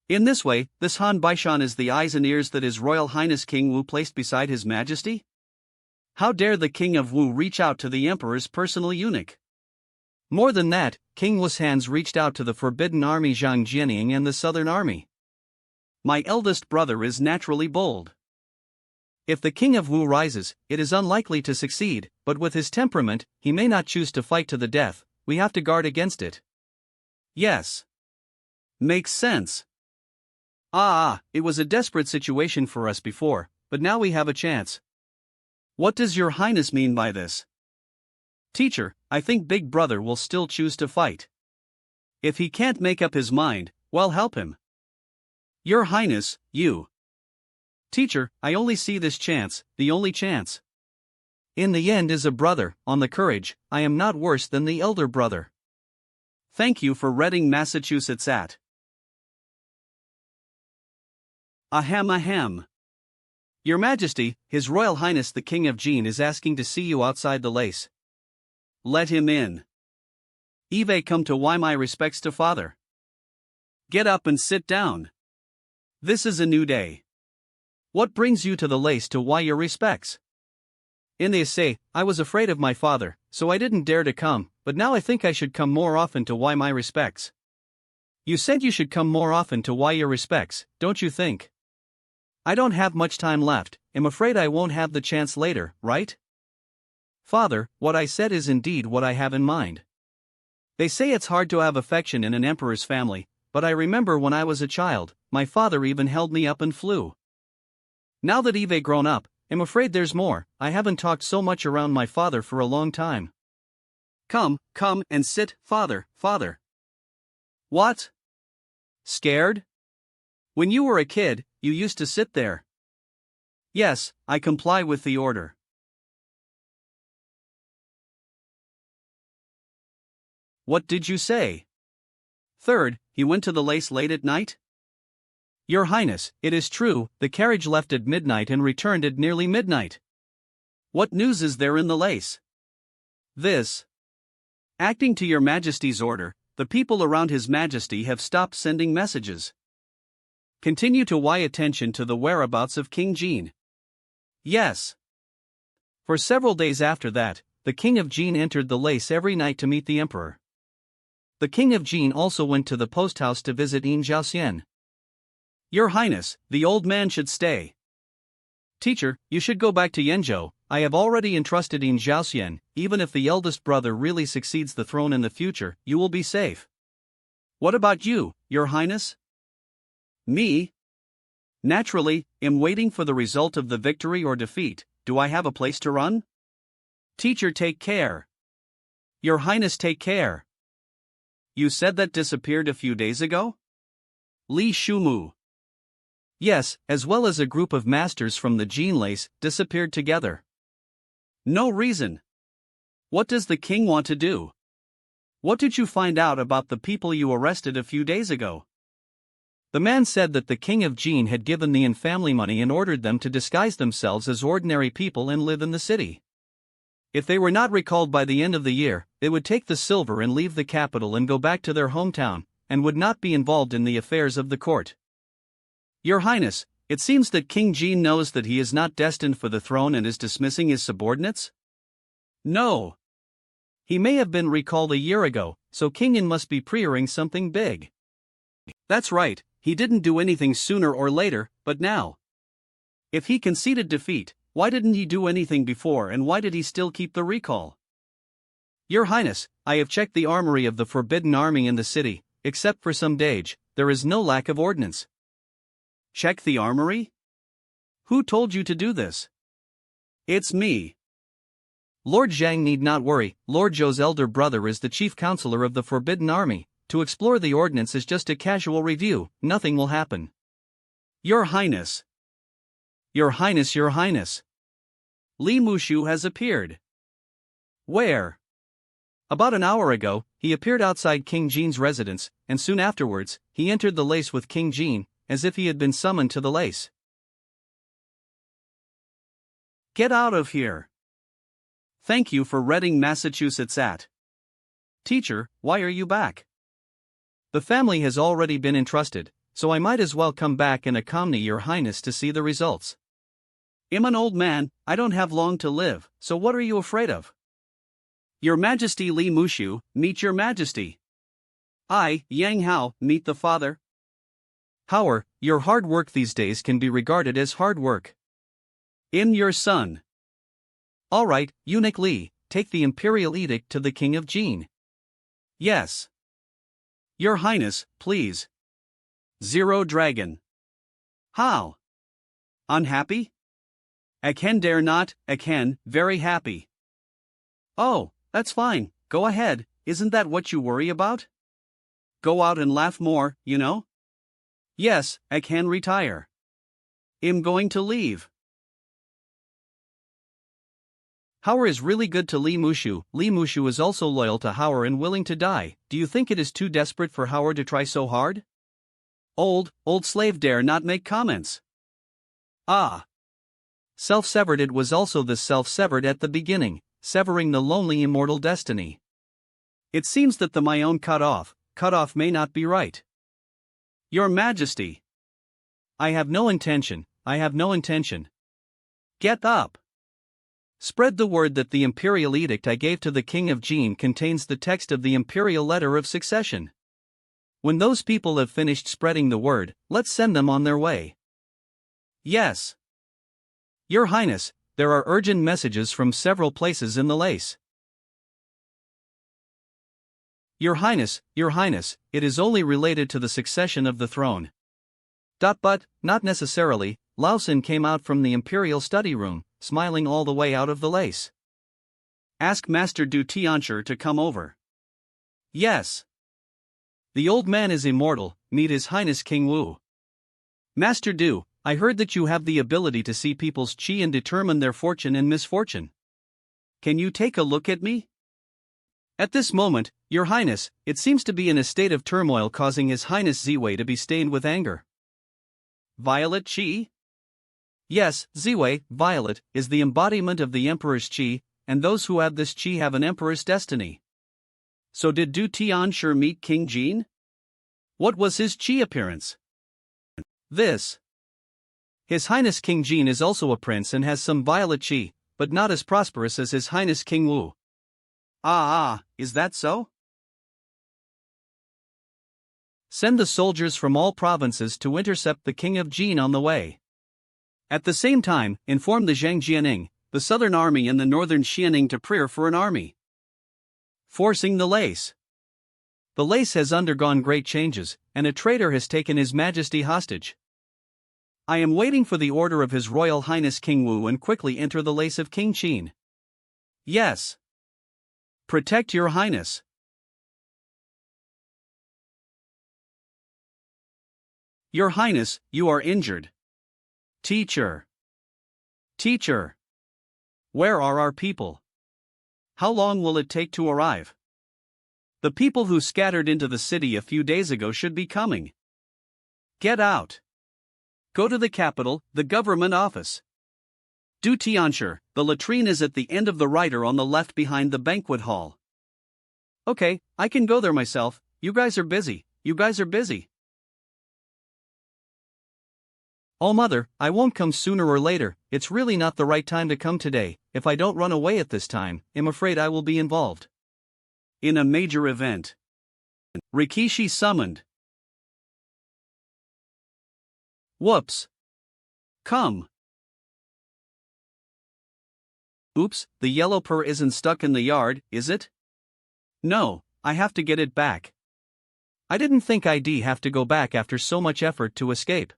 In this way, this Han Baishan is the eyes and ears that His Royal Highness King Wu placed beside His Majesty? How dare the King of Wu reach out to the Emperor's personal eunuch? More than that, King Wu's hands reached out to the Forbidden Army Zhang Jianying and the Southern Army. My eldest brother is naturally bold. If the King of Wu rises, it is unlikely to succeed, but with his temperament, he may not choose to fight to the death. We have to guard against it. Yes. Makes sense. It was a desperate situation for us before, but now we have a chance. What does your highness mean by this? Teacher, I think Big Brother will still choose to fight. If he can't make up his mind, well, help him. Your highness, you. Teacher, I only see this chance, the only chance. In the end is a brother, on the courage, I am not worse than the elder brother. Thank you for reading Massachusetts at. Ahem. Your Majesty, His Royal Highness the King of Jin is asking to see you outside the lace. Let him in. Eve come to why my respects to father. Get up and sit down. This is a new day. What brings you to the lace to why your respects? In the essay, I was afraid of my father, so I didn't dare to come, but now I think I should come more often to why my respects. You said you should come more often to why your respects, don't you think? I don't have much time left, am afraid I won't have the chance later, right? Father, what I said is indeed what I have in mind. They say it's hard to have affection in an emperor's family, but I remember when I was a child, my father even held me up and flew. Now that Eve grown up, I'm afraid there's more, I haven't talked so much around my father for a long time. Come and sit, father. What? Scared? When you were a kid, you used to sit there. Yes, I comply with the order. What did you say? Third, he went to the lace late at night? Your Highness, it is true, the carriage left at midnight and returned at nearly midnight. What news is there in the lace? This. Acting to your Majesty's order, the people around His Majesty have stopped sending messages. Continue to pay attention to the whereabouts of King Jin. Yes. For several days after that, the King of Jin entered the lace every night to meet the Emperor. The King of Jin also went to the post house to visit Yin Zhaoxian. Your Highness, the old man should stay. Teacher, you should go back to Yenzhou. I have already entrusted Yin Zhaoxian, even if the eldest brother really succeeds the throne in the future, you will be safe. What about you, Your Highness? Me? Naturally, am waiting for the result of the victory or defeat. Do I have a place to run? Teacher, take care. Your Highness, take care. You said that disappeared a few days ago? Li Shumu. Yes, as well as a group of masters from the Jin lace, disappeared together. No reason. What does the king want to do? What did you find out about the people you arrested a few days ago? The man said that the King of Jin had given the Yin family money and ordered them to disguise themselves as ordinary people and live in the city. If they were not recalled by the end of the year, they would take the silver and leave the capital and go back to their hometown, and would not be involved in the affairs of the court. Your Highness, it seems that King Jin knows that he is not destined for the throne and is dismissing his subordinates? No. He may have been recalled a year ago, so King Yin must be preparing something big. That's right, he didn't do anything sooner or later, but now. If he conceded defeat, why didn't he do anything before and why did he still keep the recall? Your Highness, I have checked the armory of the Forbidden Army in the city, except for some dage, there is no lack of ordnance. Check the armory? Who told you to do this? It's me. Lord Zhang need not worry, Lord Zhou's elder brother is the chief counselor of the Forbidden Army. To explore the ordnance is just a casual review, nothing will happen. Your Highness. Your Highness, Your Highness. Li Mushu has appeared. Where? About an hour ago, he appeared outside King Jin's residence, and soon afterwards, he entered the lace with King Jin, as if he had been summoned to the lace. Get out of here. Thank you for reading Massachusetts at. Teacher, why are you back? The family has already been entrusted, so I might as well come back and accompany Your Highness to see the results. I'm an old man, I don't have long to live, so what are you afraid of? Your Majesty Li Mushu, meet Your Majesty. I, Yang Hao, meet the father. Howard, your hard work these days can be regarded as hard work. I'm your son. All right, Eunuch Li, take the imperial edict to the King of Jin. Yes. Your Highness, please. Zero Dragon. How? Unhappy? I can dare not, I can, very happy. Oh, that's fine, go ahead, isn't that what you worry about? Go out and laugh more, you know? Yes, I can retire. I'm going to leave. Howard is really good to Lee Mushu. Lee Mushu is also loyal to Howard and willing to die. Do you think it is too desperate for Howard to try so hard? Old slave dare not make comments. Ah. Self-severed. It was also the self-severed at the beginning, severing the lonely immortal destiny. It seems that the my own cut off may not be right. Your Majesty. I have no intention. Get up. Spread the word that the imperial edict I gave to the king of Jin contains the text of the imperial letter of succession. When those people have finished spreading the word, let's send them on their way. Yes. Your Highness, there are urgent messages from several places in the lace. Your Highness, it is only related to the succession of the throne. But, not necessarily. Lao Sin came out from the imperial study room, smiling all the way out of the lace. Ask Master Du Tianshi to come over. Yes. The old man is immortal, meet His Highness King Wu. Master Du, I heard that you have the ability to see people's chi and determine their fortune and misfortune. Can you take a look at me? At this moment, Your Highness, it seems to be in a state of turmoil, causing His Highness Ziwei to be stained with anger. Violet chi? Yes, Ziwei, violet, is the embodiment of the Emperor's chi, and those who have this chi have an Emperor's destiny. So did Du Tianshi meet King Jin? What was his chi appearance? This. His Highness King Jin is also a prince and has some violet chi, but not as prosperous as His Highness King Wu. Is that so? Send the soldiers from all provinces to intercept the King of Jin on the way. At the same time, inform the Zhang Jianing, the southern army and the northern Xianing to prepare for an army. Forcing the lace. The lace has undergone great changes, and a traitor has taken His Majesty hostage. I am waiting for the order of His Royal Highness King Wu and quickly enter the lace of King Qin. Yes. Protect Your Highness. Your Highness, you are injured. Teacher. Where are our people? How long will it take to arrive? The people who scattered into the city a few days ago should be coming. Get out. Go to the capital, the government office. Du Tianshi, the latrine is at the end of the right or on the left behind the banquet hall. Okay, I can go there myself. You guys are busy. Oh mother, I won't come sooner or later. It's really not the right time to come today. If I don't run away at this time, I'm afraid I will be involved in a major event. Rikishi summoned. Whoops. Come. Oops, the yellow purr isn't stuck in the yard, is it? No, I have to get it back. I didn't think I'd have to go back after so much effort to escape.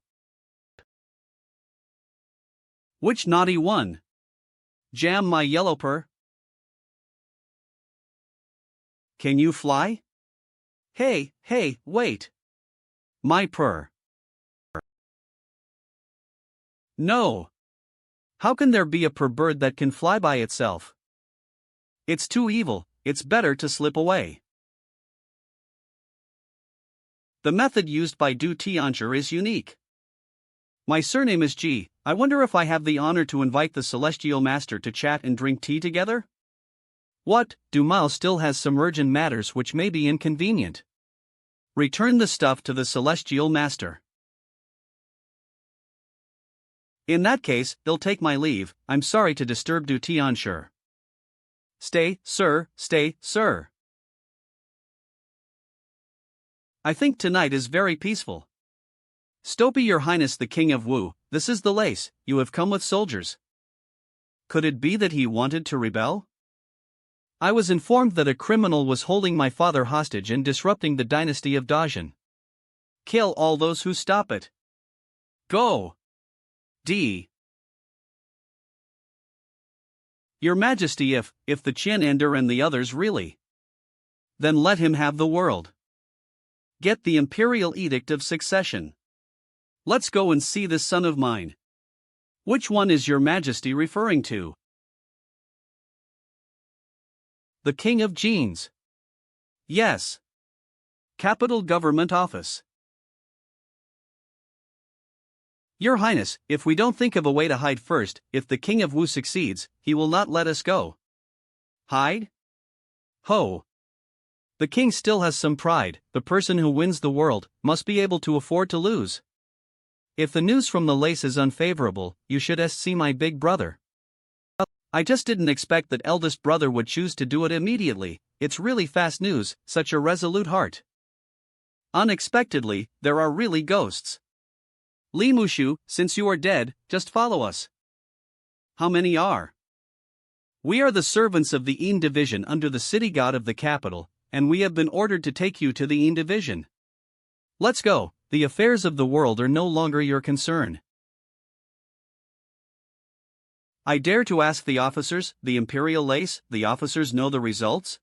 Which naughty one? Jam my yellow purr. Can you fly? Hey, wait. My purr. No. How can there be a purr bird that can fly by itself? It's too evil, it's better to slip away. The method used by Du Tianshi is unique. My surname is Ji. I wonder if I have the honor to invite the Celestial Master to chat and drink tea together? What? Du Mao still has some urgent matters which may be inconvenient. Return the stuff to the Celestial Master. In that case, they'll take my leave. I'm sorry to disturb Du Tianshi. Stay, sir. I think tonight is very peaceful. Stopey Your Highness the King of Wu, this is the lace, you have come with soldiers. Could it be that he wanted to rebel? I was informed that a criminal was holding my father hostage and disrupting the dynasty of Dajin. Kill all those who stop it. Go. D. Your Majesty, if the Chin Ender and the others really. Then let him have the world. Get the Imperial Edict of Succession. Let's go and see this son of mine. Which one is Your Majesty referring to? The King of Genes. Yes. Capital Government Office. Your Highness, if we don't think of a way to hide first, if the King of Wu succeeds, he will not let us go. Hide? Ho. The king still has some pride. The person who wins the world must be able to afford to lose. If the news from the lace is unfavorable, you should see my big brother. I just didn't expect that eldest brother would choose to do it immediately. It's really fast news, such a resolute heart. Unexpectedly, there are really ghosts. Li Mushu, since you are dead, just follow us. How many are? We are the servants of the Yin division under the city god of the capital, and we have been ordered to take you to the Yin division. Let's go, the affairs of the world are no longer your concern. I dare to ask the officers, the Imperial Lace, the officers know the results?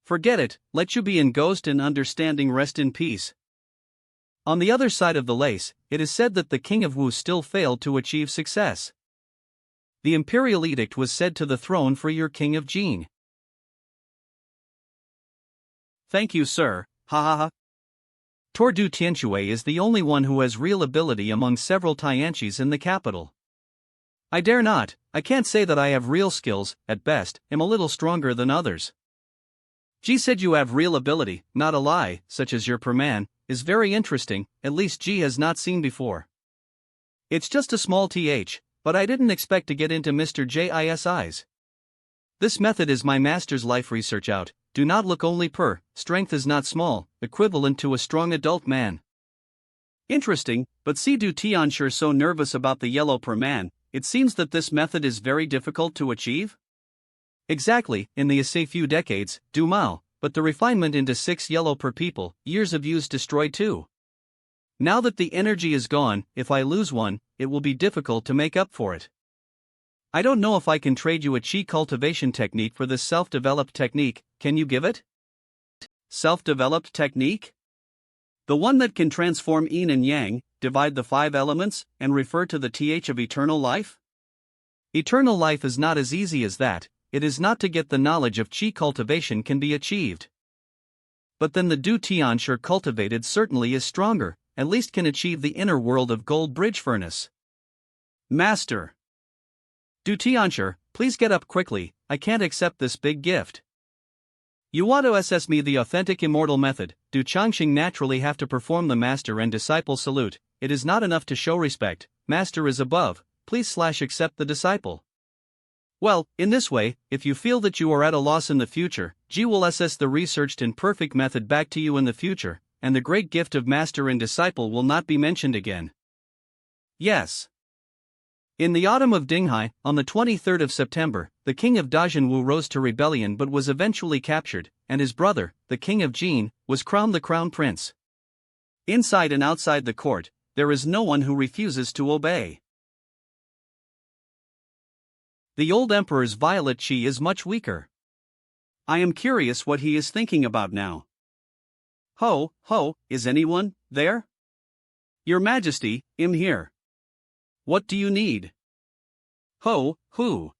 Forget it, let you be in ghost and understanding rest in peace. On the other side of the lace, it is said that the King of Wu still failed to achieve success. The Imperial Edict was said to the throne for your King of Gene. Thank you, sir, ha ha ha. Tordu Tianxue is the only one who has real ability among several Tianqis in the capital. I dare not, I can't say that I have real skills, at best, am a little stronger than others. G said you have real ability, not a lie, such as your per man, is very interesting, at least G has not seen before. It's just a small th, but I didn't expect to get into Mr. Jis's. This method is my master's life research out, do not look only per, strength is not small, equivalent to a strong adult man. Interesting, but see do Tianxue so nervous about the yellow per man, it seems that this method is very difficult to achieve? Exactly, in the assay few decades, du mal, but the refinement into 6 yellow per people, years of use destroyed too. Now that the energy is gone, if I lose one, it will be difficult to make up for it. I don't know if I can trade you a chi cultivation technique for this self-developed technique, can you give it? Self-developed technique? The one that can transform yin and yang, divide the 5 elements, and refer to the th of eternal life? Eternal life is not as easy as that. It is not to get the knowledge of chi cultivation can be achieved. But then the Du Tianxue cultivated certainly is stronger, at least can achieve the inner world of gold bridge furnace. Master. Du Tianxue, please get up quickly, I can't accept this big gift. You want to assess me the authentic immortal method, do Changxing naturally have to perform the master and disciple salute, it is not enough to show respect, master is above, please accept the disciple. Well, in this way, if you feel that you are at a loss in the future, G will assess the researched and perfect method back to you in the future, and the great gift of master and disciple will not be mentioned again. Yes. In the autumn of Dinghai, on the 23rd of September, the king of Dajinwu rose to rebellion but was eventually captured, and his brother, the king of Jin, was crowned the crown prince. Inside and outside the court, there is no one who refuses to obey. The old emperor's violet chi is much weaker. I am curious what he is thinking about now. Ho, is anyone there? Your Majesty, I'm here. What do you need? Ho, who?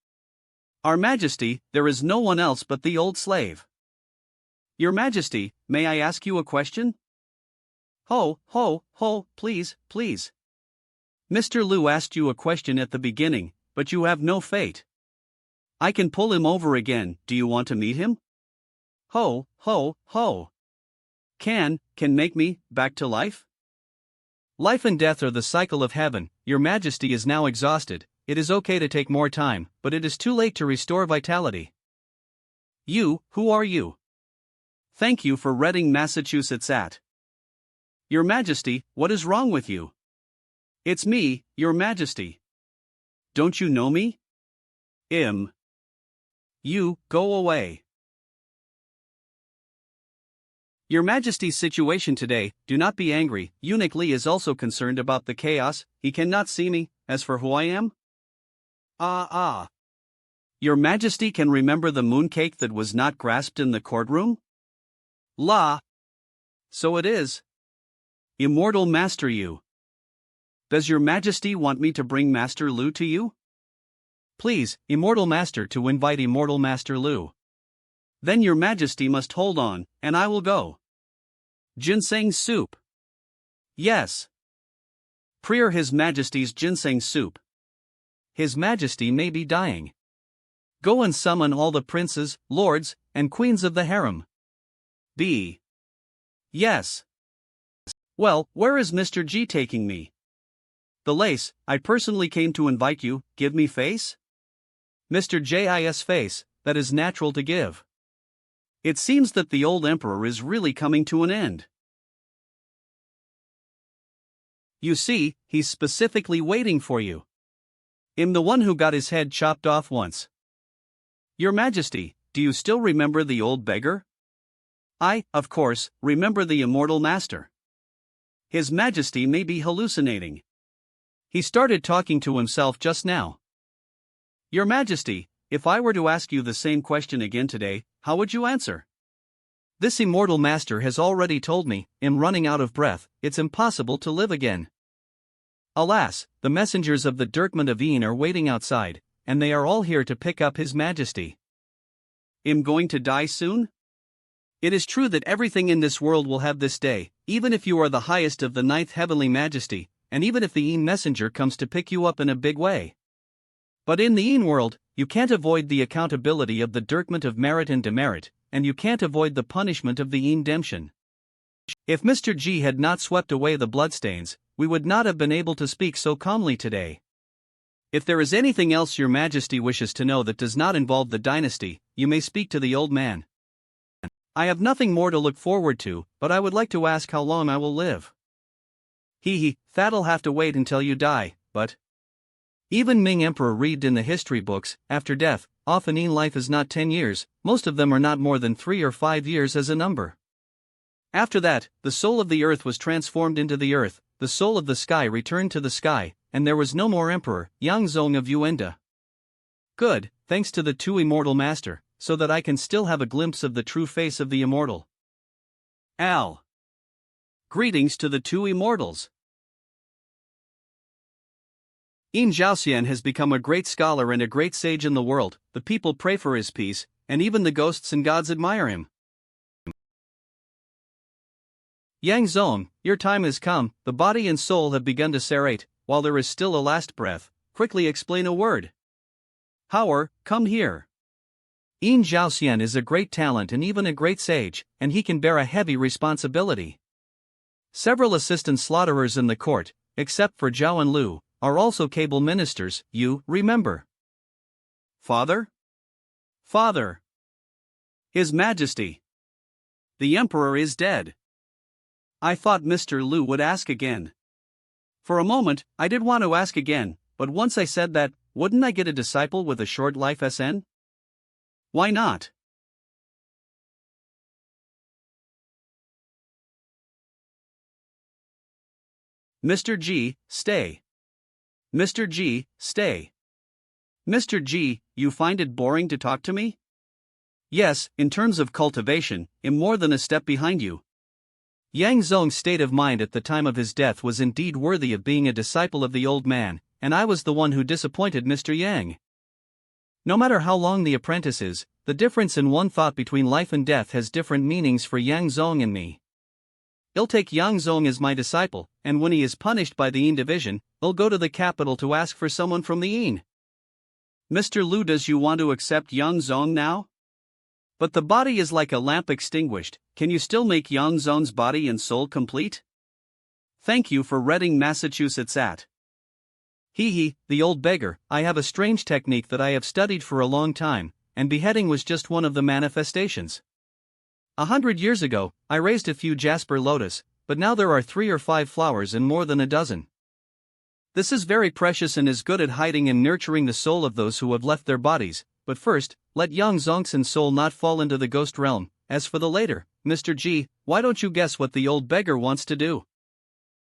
Our Majesty, there is no one else but the old slave. Your Majesty, may I ask you a question? Ho, please. Mr. Liu asked you a question at the beginning, but you have no fate. I can pull him over again, do you want to meet him? Ho. Can make me back to life? Life and death are the cycle of heaven, your Majesty is now exhausted, it is okay to take more time, but it is too late to restore vitality. You, who are you? Thank you for Reading, Massachusetts at. Your Majesty, what is wrong with you? It's me, your Majesty. Don't you know me? You, go away. Your Majesty's situation today, do not be angry. Eunuch Lee is also concerned about the chaos. He cannot see me, as for who I am. Your Majesty can remember the mooncake that was not grasped in the courtroom? La. So it is. Immortal Master Yu. Does your Majesty want me to bring Master Lu to you? Please, Immortal Master, to invite Immortal Master Lu. Then your Majesty must hold on, and I will go. Ginseng soup. Yes. Prepare His Majesty's ginseng soup. His Majesty may be dying. Go and summon all the princes, lords, and queens of the harem. B. Yes. Well, where is Mr. G taking me? The lace, I personally came to invite you, give me face? Mr. J's face, that is natural to give. It seems that the old emperor is really coming to an end. You see, he's specifically waiting for you. I'm the one who got his head chopped off once. Your Majesty, do you still remember the old beggar? I, of course, remember the immortal master. His Majesty may be hallucinating. He started talking to himself just now. Your Majesty, if I were to ask you the same question again today, how would you answer? This immortal master has already told me, I'm running out of breath, it's impossible to live again. Alas, the messengers of the Dirkman of Een are waiting outside, and they are all here to pick up His Majesty. I'm going to die soon? It is true that everything in this world will have this day, even if you are the highest of the ninth heavenly majesty, and even if the Een messenger comes to pick you up in a big way. But in the Een world, you can't avoid the accountability of the Dirkment of merit and demerit, and you can't avoid the punishment of the Een Demption. If Mr. G had not swept away the bloodstains, we would not have been able to speak so calmly today. If there is anything else your Majesty wishes to know that does not involve the dynasty, you may speak to the old man. I have nothing more to look forward to, but I would like to ask how long I will live. That'll have to wait until you die, but... Even Ming Emperor read in the history books, after death, often in life is not 10 years, most of them are not more than 3 or 5 years as a number. After that, the soul of the earth was transformed into the earth, the soul of the sky returned to the sky, and there was no more emperor, Yang Zong of Yuanda. Good, thanks to the two immortal master, so that I can still have a glimpse of the true face of the immortal. Al. Greetings to the two immortals. Yin Zhaoxian has become a great scholar and a great sage in the world, the people pray for his peace, and even the ghosts and gods admire him. Yang Zong, your time has come, the body and soul have begun to serrate, while there is still a last breath, quickly explain a word. Howard, come here. Yin Zhaoxian is a great talent and even a great sage, and he can bear a heavy responsibility. Several assistant slaughterers in the court, except for Zhao and Lu, are also cable ministers, you remember. Father? Father. His Majesty. The Emperor is dead. I thought Mr. Lu would ask again. For a moment, I did want to ask again, but once I said that, wouldn't I get a disciple with a short life SN? Why not? Mr. G, stay. Mr. G, stay. Mr. G, you find it boring to talk to me? Yes, in terms of cultivation, I'm more than a step behind you. Yang Zong's state of mind at the time of his death was indeed worthy of being a disciple of the old man, and I was the one who disappointed Mr. Yang. No matter how long the apprentice is, the difference in one thought between life and death has different meanings for Yang Zong and me. I'll take Yang Zong as my disciple, and when he is punished by the Een division, I'll go to the capital to ask for someone from the Een. Mr. Lu, does you want to accept Yang Zong now? But the body is like a lamp extinguished, can you still make Yang Zong's body and soul complete? Thank you for Reading, Massachusetts at. The old beggar, I have a strange technique that I have studied for a long time, and beheading was just one of the manifestations. 100 years ago, I raised a few jasper lotus, but now there are 3 or 5 flowers and more than a dozen. This is very precious and is good at hiding and nurturing the soul of those who have left their bodies, but first, let Yang Zong's soul not fall into the ghost realm, as for the later, Mr. G, why don't you guess what the old beggar wants to do?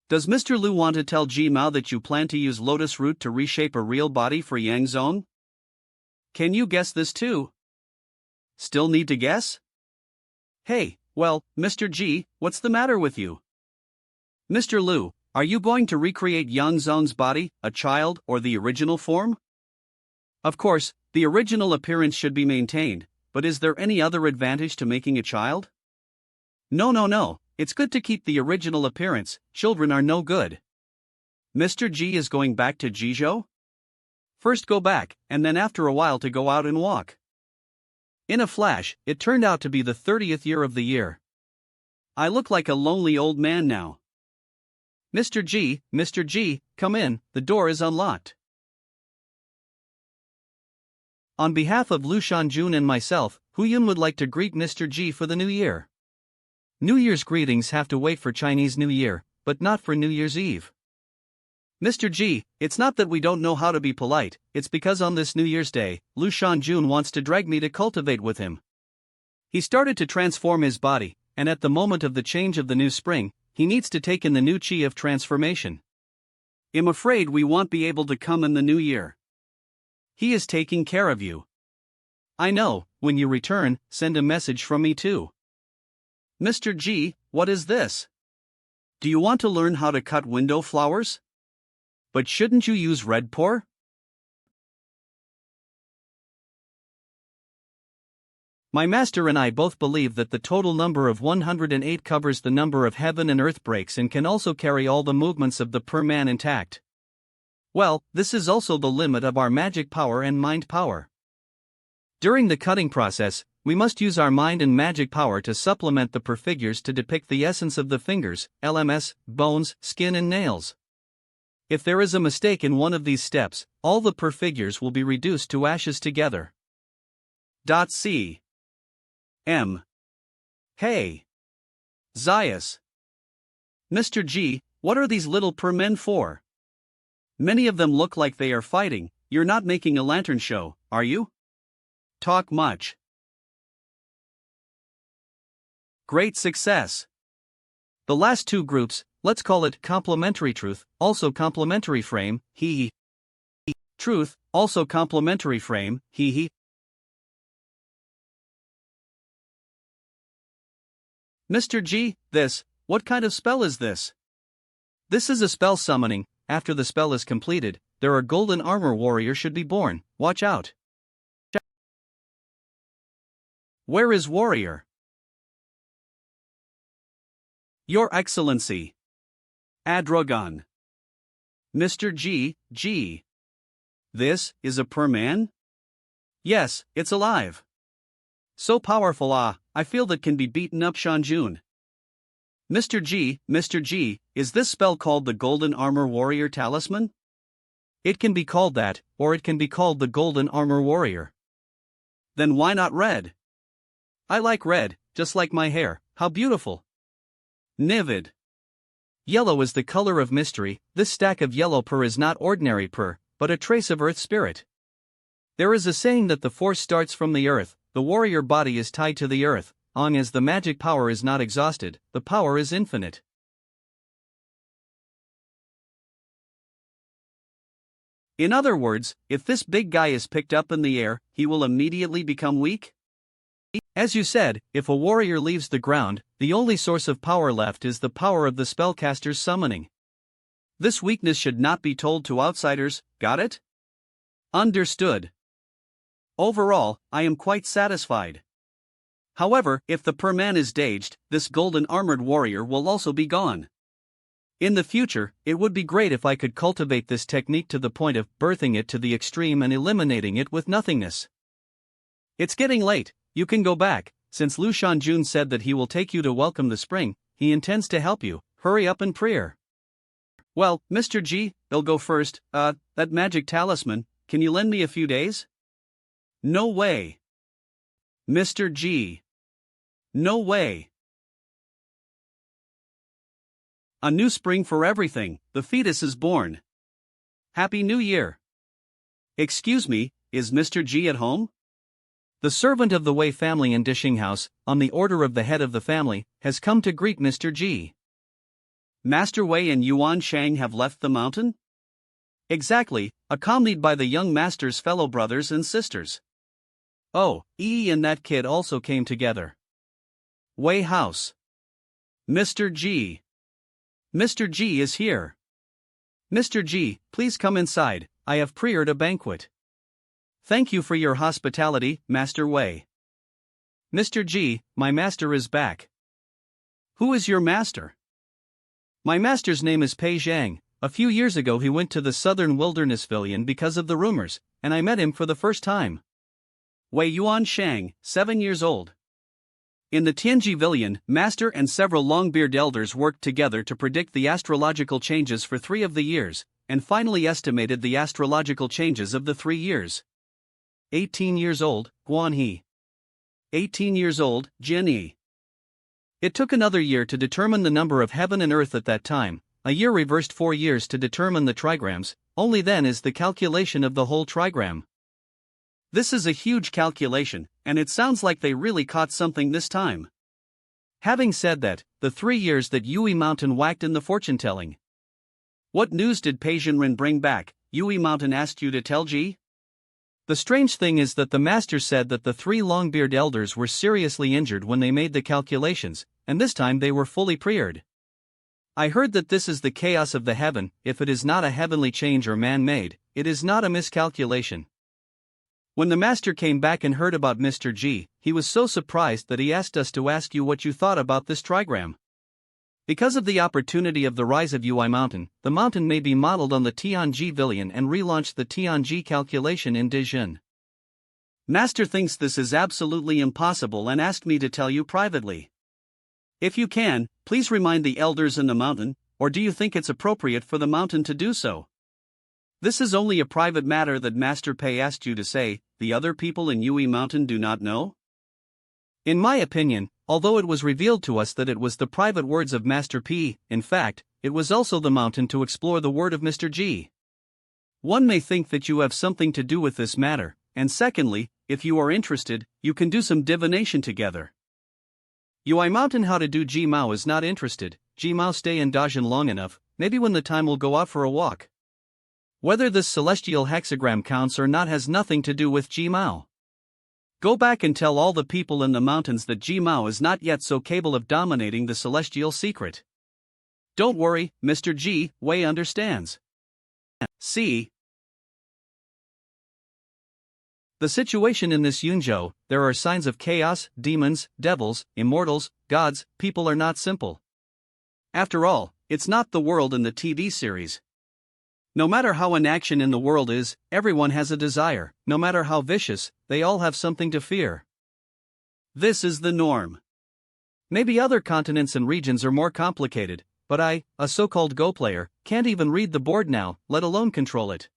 Does Mr. Lu want to tell Ji Mao that you plan to use lotus root to reshape a real body for Yang Zong? Can you guess this too? Still need to guess? Hey, well, Mr. G, what's the matter with you? Mr. Lu, are you going to recreate Yang Zong's body, a child, or the original form? Of course, the original appearance should be maintained, but is there any other advantage to making a child? No, it's good to keep the original appearance, children are no good. Mr. G is going back to Jizhou? First go back, and then after a while to go out and walk. In a flash, it turned out to be the 30th year of the year. I look like a lonely old man now. Mr. G, come in, the door is unlocked. On behalf of Lu Shanjun and myself, Huyun would like to greet Mr. G for the new year. New Year's greetings have to wait for Chinese New Year, but not for New Year's Eve. Mr. G, it's not that we don't know how to be polite, it's because on this New Year's Day, Lu Shanjun wants to drag me to cultivate with him. He started to transform his body, and at the moment of the change of the new spring, he needs to take in the new chi of transformation. I'm afraid we won't be able to come in the new year. He is taking care of you. I know, when you return, send a message from me too. Mr. G, what is this? Do you want to learn how to cut window flowers? But shouldn't you use red pour? My master and I both believe that the total number of 108 covers the number of heaven and earth breaks and can also carry all the movements of the per man intact. Well, this is also the limit of our magic power and mind power. During the cutting process, we must use our mind and magic power to supplement the per figures to depict the essence of the fingers, LMS, bones, skin and nails. If there is a mistake in one of these steps, all the per figures will be reduced to ashes together. C. M. Hey. Zayas. Mr. G, what are these little per men for? Many of them look like they are fighting. You're not making a lantern show, are you? Talk much. Great success. The last two groups, let's call it complementary truth, also complementary frame, he. Truth, also complementary frame, he. Mr. G, what kind of spell is this? This is a spell summoning. After the spell is completed, there are golden armor warrior should be born, watch out. Where is warrior? Your Excellency. Adragon. Mr. G. This is a per man? Yes, it's alive. So powerful, I feel that can be beaten up Shanjun. Mr. G, is this spell called the Golden Armor Warrior Talisman? It can be called that, or it can be called the Golden Armor Warrior. Then why not red? I like red, just like my hair, how beautiful. Nivid. Yellow is the color of mystery. This stack of yellow per is not ordinary per, but a trace of earth spirit. There is a saying that the force starts from the earth, the warrior body is tied to the earth. Long as the magic power is not exhausted, the power is infinite. In other words, if this big guy is picked up in the air, he will immediately become weak? As you said, if a warrior leaves the ground, the only source of power left is the power of the spellcaster's summoning. This weakness should not be told to outsiders, got it? Understood. Overall, I am quite satisfied. However, if the per man is daged, this golden armored warrior will also be gone. In the future, it would be great if I could cultivate this technique to the point of birthing it to the extreme and eliminating it with nothingness. It's getting late, you can go back. Since Lu Shanjun said that he will take you to welcome the spring, he intends to help you, hurry up and prayer. Well, Mr. G, I'll go first. That magic talisman, can you lend me a few days? No way. Mr. G. No way. A new spring for everything, the fetus is born. Happy New Year. Excuse me, is Mr. G at home? The servant of the Wei family in Dishing House, on the order of the head of the family, has come to greet Mr. G. Master Wei and Yuan Shang have left the mountain? Exactly, accompanied by the young master's fellow brothers and sisters. Oh, Yi and that kid also came together. Wei House. Mr. G. Mr. G is here. Mr. G, please come inside, I have prepared a banquet. Thank you for your hospitality, Master Wei. Mr. G, my master is back. Who is your master? My master's name is Pei Zhang. A few years ago he went to the southern wilderness villian because of the rumors, and I met him for the first time. Wei Yuan Shang, 7 years old. In the Tianji Villian, Master and several long-beard elders worked together to predict the astrological changes for 3 of the years, and finally estimated the astrological changes of the 3 years. 18 years old, Guan He. 18 years old, Jin Yi. It took another year to determine the number of heaven and earth at that time, a year reversed 4 years to determine the trigrams, only then is the calculation of the whole trigram. This is a huge calculation, and it sounds like they really caught something this time. Having said that, the 3 years that Yui Mountain whacked in the fortune-telling. What news did Pei Zhenren bring back? Yui Mountain asked you to tell G? The strange thing is that the master said that the 3 long-beard elders were seriously injured when they made the calculations, and this time they were fully prepared. I heard that this is the chaos of the heaven. If it is not a heavenly change or man-made, it is not a miscalculation. When the master came back and heard about Mr. G, he was so surprised that he asked us to ask you what you thought about this trigram. Because of the opportunity of the rise of Yui Mountain, the mountain may be modeled on the Tianji Villian and relaunch the Tianji calculation in Dijin. Master thinks this is absolutely impossible and asked me to tell you privately. If you can, please remind the elders in the mountain, or do you think it's appropriate for the mountain to do so? This is only a private matter that Master Pei asked you to say. The other people in Yui Mountain do not know? In my opinion, although it was revealed to us that it was the private words of Master P, in fact, it was also the mountain to explore the word of Mr. G. One may think that you have something to do with this matter, and secondly, if you are interested, you can do some divination together. Yui Mountain how to do G Mao is not interested. G Mao stay in Dajin long enough, maybe when the time will go out for a walk. Whether this celestial hexagram counts or not has nothing to do with G Mao. Go back and tell all the people in the mountains that G Mao is not yet so capable of dominating the celestial secret. Don't worry, Mr. G. Wei understands. See. The situation in this Yunzhou, there are signs of chaos, demons, devils, immortals, gods. People are not simple. After all, it's not the world in the TV series. No matter how inaction in the world is, everyone has a desire. No matter how vicious, they all have something to fear. This is the norm. Maybe other continents and regions are more complicated, but I, a so-called Go player, can't even read the board now, let alone control it.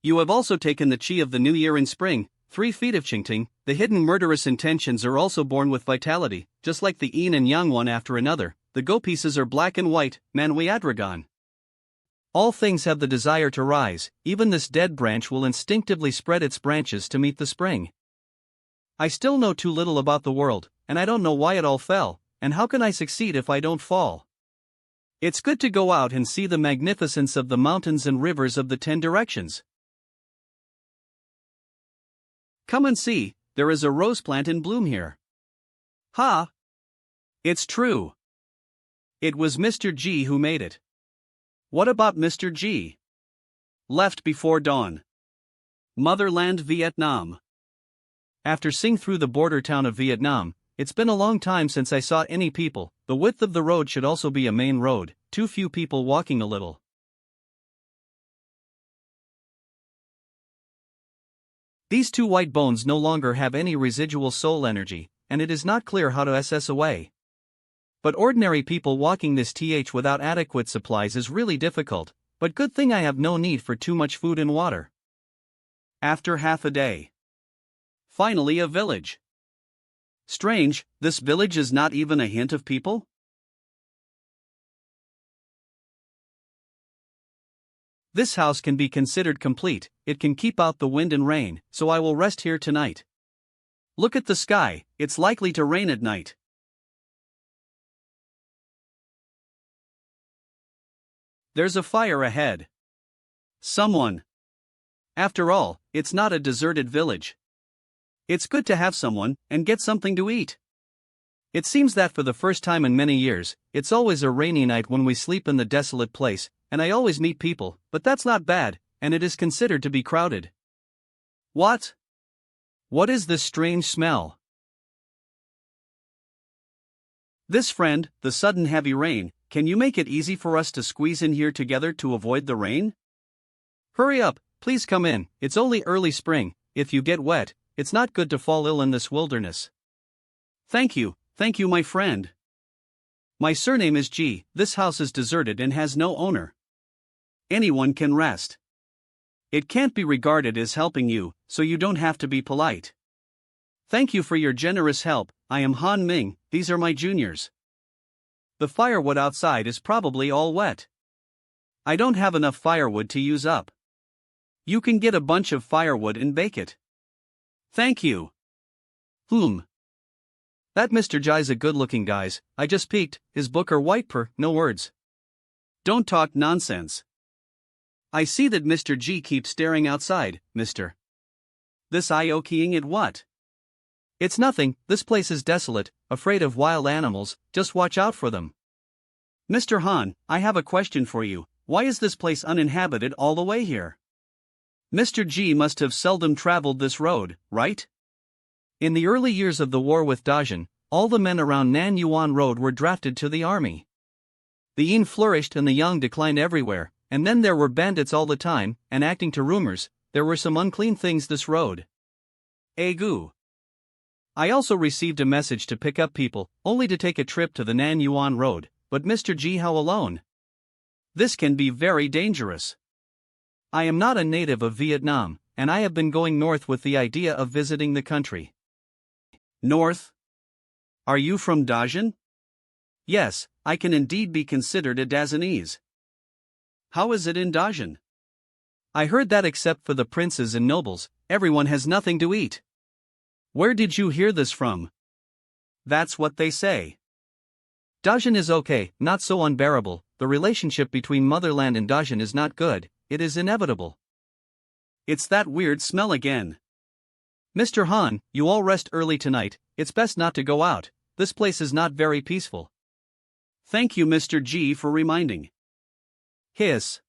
You have also taken the chi of the new year in spring, 3 feet of Qingting. The hidden murderous intentions are also born with vitality, just like the yin and yang one after another. The Go pieces are black and white, manhwarecap. All things have the desire to rise, even this dead branch will instinctively spread its branches to meet the spring. I still know too little about the world, and I don't know why it all fell, and how can I succeed if I don't fall? It's good to go out and see the magnificence of the mountains and rivers of the 10 directions. Come and see, there is a rose plant in bloom here. Ha! It's true. It was Mr. G who made it. What about Mr. G? Left before dawn. Motherland Vietnam. After seeing through the border town of Vietnam, it's been a long time since I saw any people. The width of the road should also be a main road, too few people walking a little. These 2 white bones no longer have any residual soul energy, and it is not clear how to assess away. But ordinary people walking this th without adequate supplies is really difficult, but good thing I have no need for too much food and water. After half a day. Finally a village. Strange, this village is not even a hint of people? This house can be considered complete, it can keep out the wind and rain, so I will rest here tonight. Look at the sky, it's likely to rain at night. There's a fire ahead. Someone. After all, it's not a deserted village. It's good to have someone, and get something to eat. It seems that for the first time in many years, it's always a rainy night when we sleep in the desolate place, and I always meet people, but that's not bad, and it is considered to be crowded. What? What is this strange smell? This friend, the sudden heavy rain, can you make it easy for us to squeeze in here together to avoid the rain? Hurry up, please come in, it's only early spring, if you get wet, it's not good to fall ill in this wilderness. Thank you my friend. My surname is G, this house is deserted and has no owner. Anyone can rest. It can't be regarded as helping you, so you don't have to be polite. Thank you for your generous help, I am Han Ming, these are my juniors. The firewood outside is probably all wet. I don't have enough firewood to use up. You can get a bunch of firewood and bake it. Thank you. That Mr. Jai's a good-looking guys, I just peeked, his book are white per, no words. Don't talk nonsense. I see that Mr. G keeps staring outside, Mr. This IO-keying at what? It's nothing, this place is desolate, afraid of wild animals, just watch out for them. Mr. Han, I have a question for you, why is this place uninhabited all the way here? Mr. G must have seldom traveled this road, right? In the early years of the war with Dajin, all the men around Nan Yuan Road were drafted to the army. The yin flourished and the young declined everywhere, and then there were bandits all the time, and acting to rumors, there were some unclean things this road. Agu. I also received a message to pick up people, only to take a trip to the Nan Yuan Road, but Mr. G how alone? This can be very dangerous. I am not a native of Vietnam, and I have been going north with the idea of visiting the country. North? Are you from Dajin? Yes, I can indeed be considered a Dajanese. How is it in Dajin? I heard that except for the princes and nobles, everyone has nothing to eat. Where did you hear this from? That's what they say. Dajin is okay, not so unbearable, the relationship between motherland and Dajin is not good, it is inevitable. It's that weird smell again. Mr. Han, you all rest early tonight, it's best not to go out, this place is not very peaceful. Thank you Mr. G for reminding. Hiss.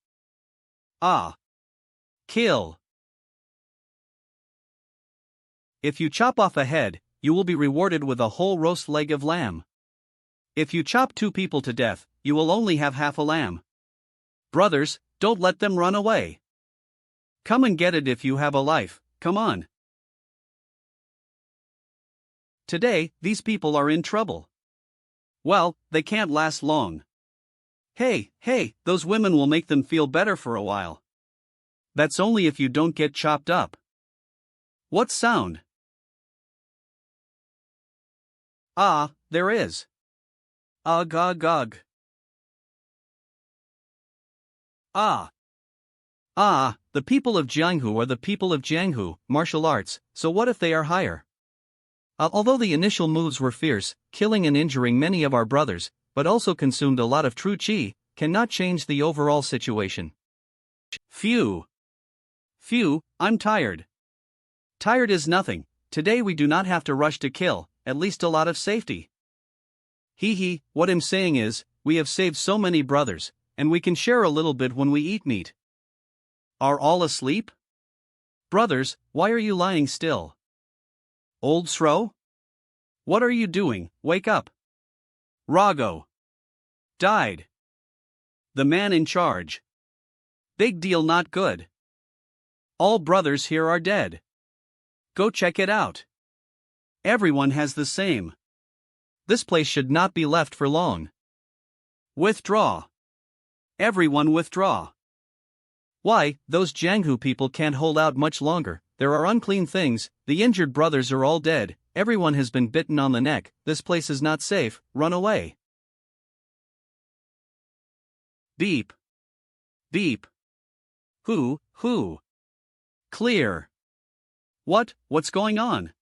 Ah. Kill. If you chop off a head, you will be rewarded with a whole roast leg of lamb. If you chop 2 people to death, you will only have half a lamb. Brothers, don't let them run away. Come and get it if you have a life, come on. Today, these people are in trouble. Well, they can't last long. Hey, those women will make them feel better for a while. That's only if you don't get chopped up. What sound? Ah, there is. Ugh. The people of Jianghu are the people of Jianghu, martial arts, so what if they are higher? Although the initial moves were fierce, killing and injuring many of our brothers, but also consumed a lot of true chi, cannot change the overall situation. Phew, I'm tired. Tired is nothing, today we do not have to rush to kill, at least a lot of safety. What I'm saying is, we have saved so many brothers, and we can share a little bit when we eat meat. Are all asleep? Brothers, why are you lying still? Old Sro? What are you doing, wake up. Rago. Died. The man in charge. Big deal not good. All brothers here are dead. Go check it out. Everyone has the same. This place should not be left for long. Withdraw. Everyone withdraw. Why, those Jianghu people can't hold out much longer, there are unclean things, the injured brothers are all dead, everyone has been bitten on the neck, this place is not safe, run away. Beep. Who? Clear. What's going on?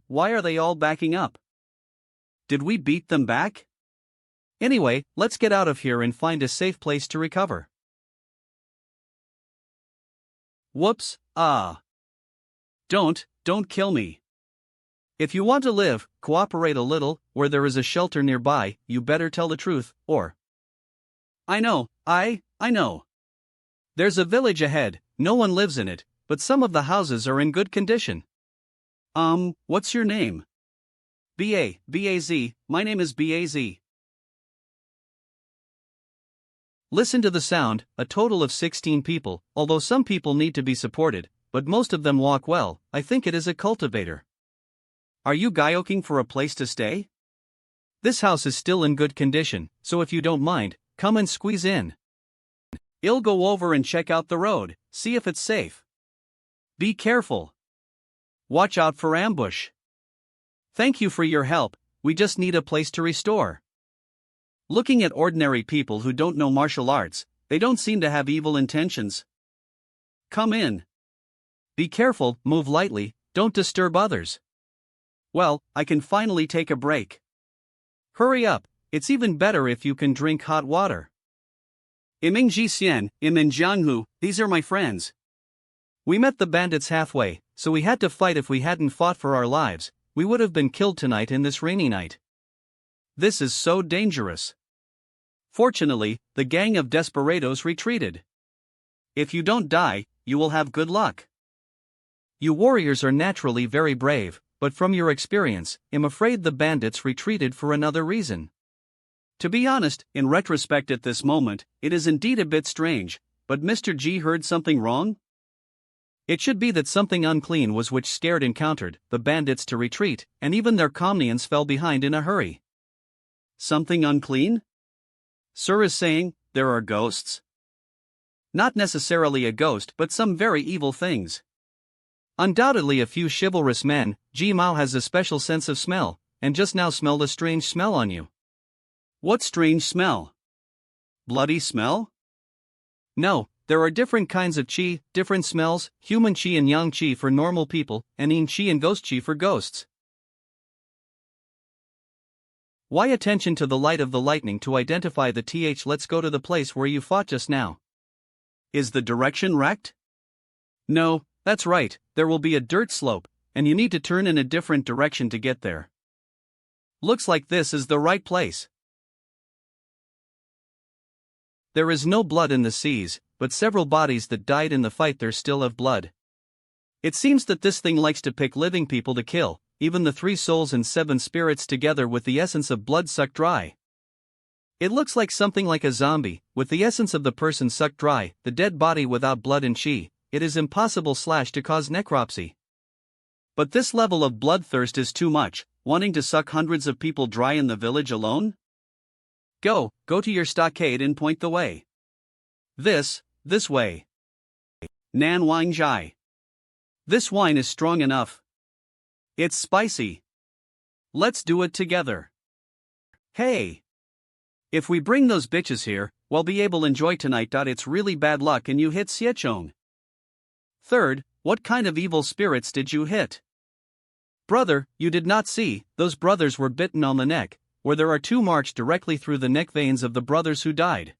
Why are they all backing up? Did we beat them back? Anyway, let's get out of here and find a safe place to recover. Whoops, Don't kill me. If you want to live, cooperate a little, where there is a shelter nearby, you better tell the truth, or. I know. There's a village ahead, no one lives in it, but some of the houses are in good condition. What's your name? B-A-Z, my name is B-A-Z. Listen to the sound, a total of 16 people, although some people need to be supported, but most of them walk well. I think it is a cultivator. Are you gyoking for a place to stay? This house is still in good condition, so if you don't mind, come and squeeze in. I'll go over and check out the road, see if it's safe. Be careful. Watch out for ambush. Thank you for your help, we just need a place to restore. Looking at ordinary people who don't know martial arts, they don't seem to have evil intentions. Come in. Be careful, move lightly, don't disturb others. Well, I can finally take a break. Hurry up, it's even better if you can drink hot water. Iming Xian, Imin Jianghu, these are my friends. We met the bandits halfway, so we had to fight. If we hadn't fought for our lives, we would have been killed tonight in this rainy night. This is so dangerous. Fortunately, the gang of desperados retreated. If you don't die, you will have good luck. You warriors are naturally very brave, but from your experience, I'm afraid the bandits retreated for another reason. To be honest, in retrospect at this moment, it is indeed a bit strange, but Mr. G heard something wrong? It should be that something unclean was which scared encountered the bandits to retreat, and even their comnians fell behind in a hurry. Something unclean? Sir is saying, there are ghosts? Not necessarily a ghost, but some very evil things. Undoubtedly a few chivalrous men. Ji Mao has a special sense of smell, and just now smelled a strange smell on you. What strange smell? Bloody smell? No, there are different kinds of qi, different smells, human qi and yang qi for normal people, and yin qi and ghost qi for ghosts. Why attention to the light of the lightning to identify the th. Let's go to the place where you fought just now. Is the direction wrecked? No, that's right, there will be a dirt slope, and you need to turn in a different direction to get there. Looks like this is the right place. There is no blood in the seas, but several bodies that died in the fight there still have blood. It seems that this thing likes to pick living people to kill, even the 3 souls and 7 spirits together with the essence of blood sucked dry. It looks like something like a zombie, with the essence of the person sucked dry, the dead body without blood and qi. It is impossible to cause necropsy. But this level of bloodthirst is too much, wanting to suck hundreds of people dry in the village alone? Go to your stockade and point the way. This way. Nan Wang Jai. This wine is strong enough. It's spicy. Let's do it together. Hey! If we bring those bitches here, we'll be able to enjoy tonight. It's really bad luck and you hit Xiechong. Third, what kind of evil spirits did you hit? Brother, you did not see, those brothers were bitten on the neck, where there are 2 marks directly through the neck veins of the brothers who died.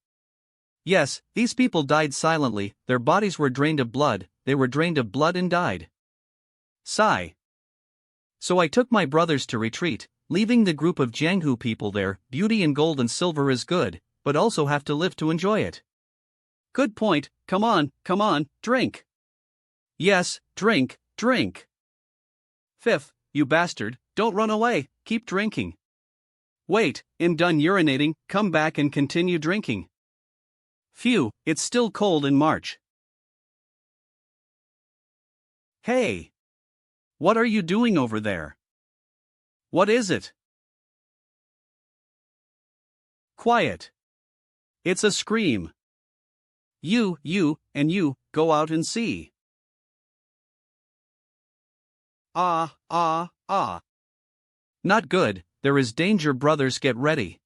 Yes, these people died silently, their bodies were drained of blood, they were drained of blood and died. Sigh. So I took my brothers to retreat, leaving the group of Jianghu people there. Beauty in gold and silver is good, but also have to live to enjoy it. Good point, come on, drink. Yes, drink. Fifth, you bastard, don't run away, keep drinking. Wait, I'm done urinating, come back and continue drinking. Phew, it's still cold in March. Hey! What are you doing over there? What is it? Quiet. It's a scream. You, go out and see. Ah. Not good, there is danger, brothers, get ready.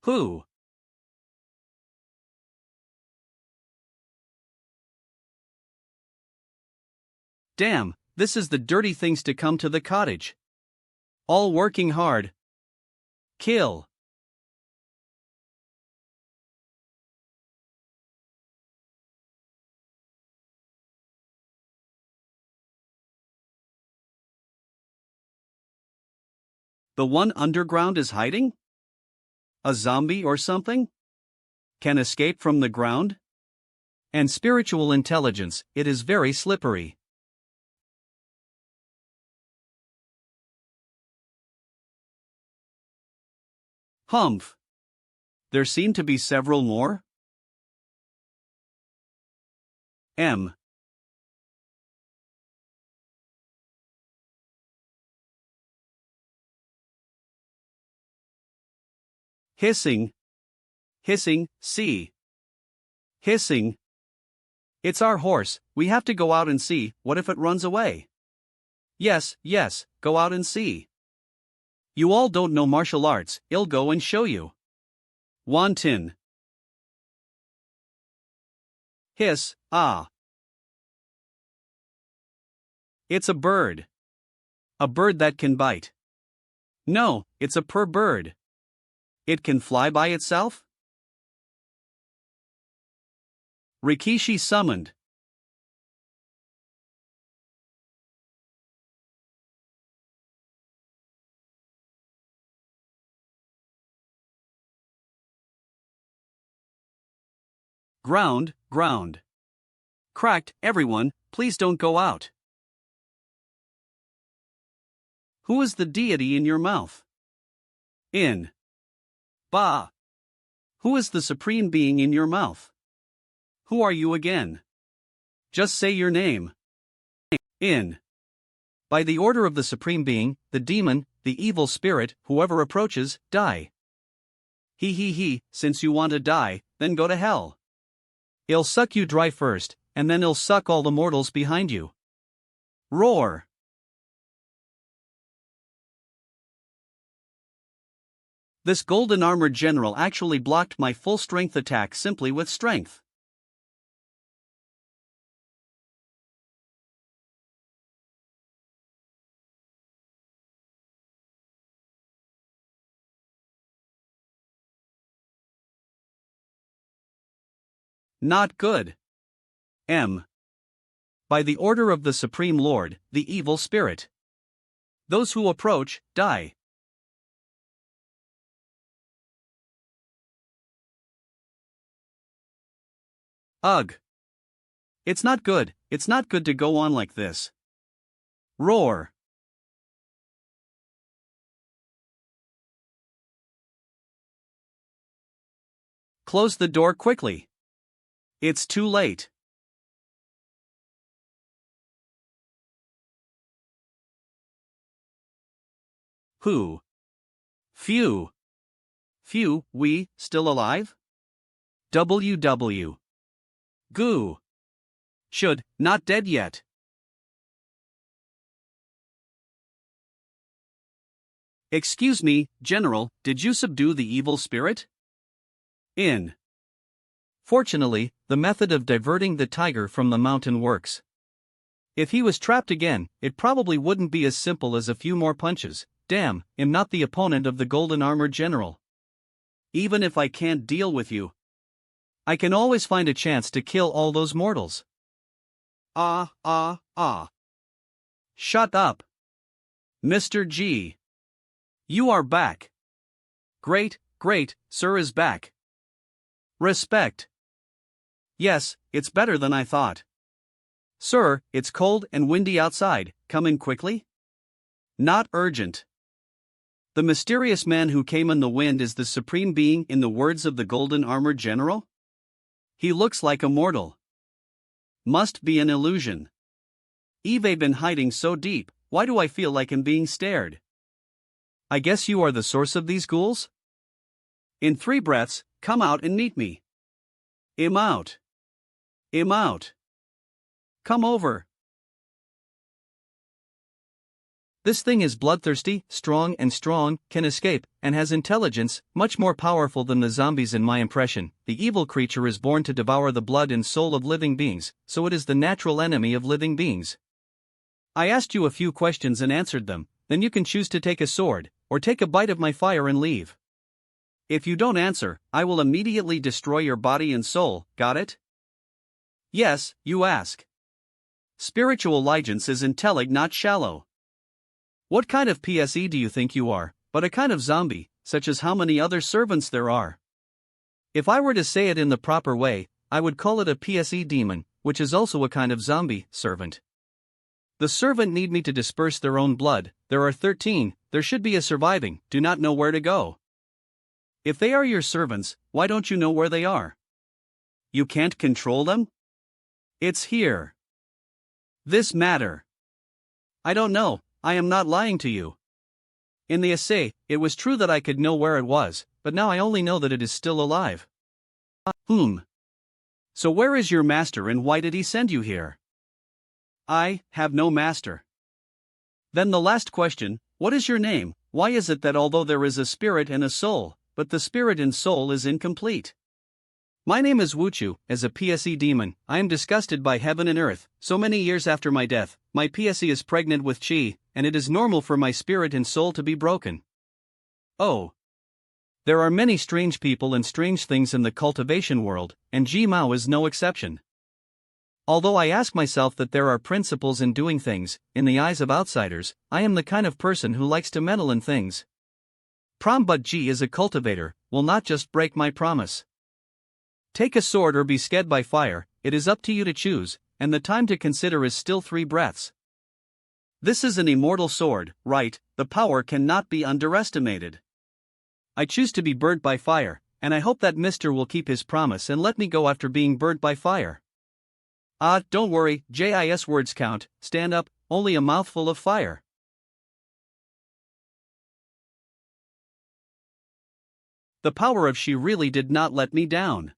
Who? Damn, this is the dirty things to come to the cottage. All working hard. Kill. The one underground is hiding? A zombie or something? Can escape from the ground? And spiritual intelligence, it is very slippery. Humph. There seem to be several more? M. Hissing. Hissing, see. Hissing. It's our horse, we have to go out and see, what if it runs away? Yes, yes, go out and see. You all don't know martial arts, I'll go and show you. Wanton. Hiss, ah. It's a bird. A bird that can bite. No, it's a bird. It can fly by itself? Rikishi summoned. Ground, ground. Cracked, everyone, please don't go out. Who is the deity in your mouth? In. Ba. Who is the supreme being in your mouth? Who are you again? Just say your name. In. By the order of the supreme being, the demon, the evil spirit, whoever approaches, die. He, since you want to die, then go to hell. I'll suck you dry first, and then I'll suck all the mortals behind you. Roar. This golden armored general actually blocked my full strength attack simply with strength. Not good. M. By the order of the Supreme Lord, the evil spirit. Those who approach, die. Ugh. It's not good to go on like this. Roar. Close the door quickly. It's too late. Who? Few. Few, we, still alive? WW. Goo. Should, not dead yet. Excuse me, General, did you subdue the evil spirit? In. Fortunately, the method of diverting the tiger from the mountain works. If he was trapped again, it probably wouldn't be as simple as a few more punches. Damn, I'm not the opponent of the golden armored general. Even if I can't deal with you, I can always find a chance to kill all those mortals. Shut up. Mr. G. You are back. Great, sir is back. Respect. Yes, it's better than I thought. Sir, it's cold and windy outside, come in quickly? Not urgent. The mysterious man who came in the wind is the supreme being in the words of the golden armored general? He looks like a mortal. Must be an illusion. I've been hiding so deep, why do I feel like I'm being stared? I guess you are the source of these ghouls? In 3 breaths, come out and meet me. I'm out. I'm out. Come over. This thing is bloodthirsty, strong, can escape, and has intelligence, much more powerful than the zombies in my impression. The evil creature is born to devour the blood and soul of living beings, so it is the natural enemy of living beings. I asked you a few questions and answered them, then you can choose to take a sword, or take a bite of my fire and leave. If you don't answer, I will immediately destroy your body and soul, got it? Yes, you ask. Spiritual allegiance is intellig, not shallow. What kind of PSE do you think you are, but a kind of zombie, such as how many other servants there are? If I were to say it in the proper way, I would call it a PSE demon, which is also a kind of zombie servant. The servant need me to disperse their own blood. There are 13, there should be a surviving, do not know where to go. If they are your servants, why don't you know where they are? You can't control them? It's here. This matter. I don't know, I am not lying to you. In the essay, it was true that I could know where it was, but now I only know that it is still alive. So where is your master and why did he send you here? I have no master. Then the last question, what is your name? Why is it that although there is a spirit and a soul, but the spirit and soul is incomplete? My name is Wuchu. As a PSE demon, I am disgusted by heaven and earth. So many years after my death, my PSE is pregnant with chi, and it is normal for my spirit and soul to be broken. Oh. There are many strange people and strange things in the cultivation world, and Ji Mao is no exception. Although I ask myself that there are principles in doing things, in the eyes of outsiders, I am the kind of person who likes to meddle in things. But Ji is a cultivator, will not just break my promise. Take a sword or be scared by fire, it is up to you to choose, and the time to consider is still 3 breaths. This is an immortal sword, right? The power cannot be underestimated. I choose to be burnt by fire, and I hope that Mr. will keep his promise and let me go after being burnt by fire. Don't worry, JIS words count, stand up, only a mouthful of fire. The power of she really did not let me down.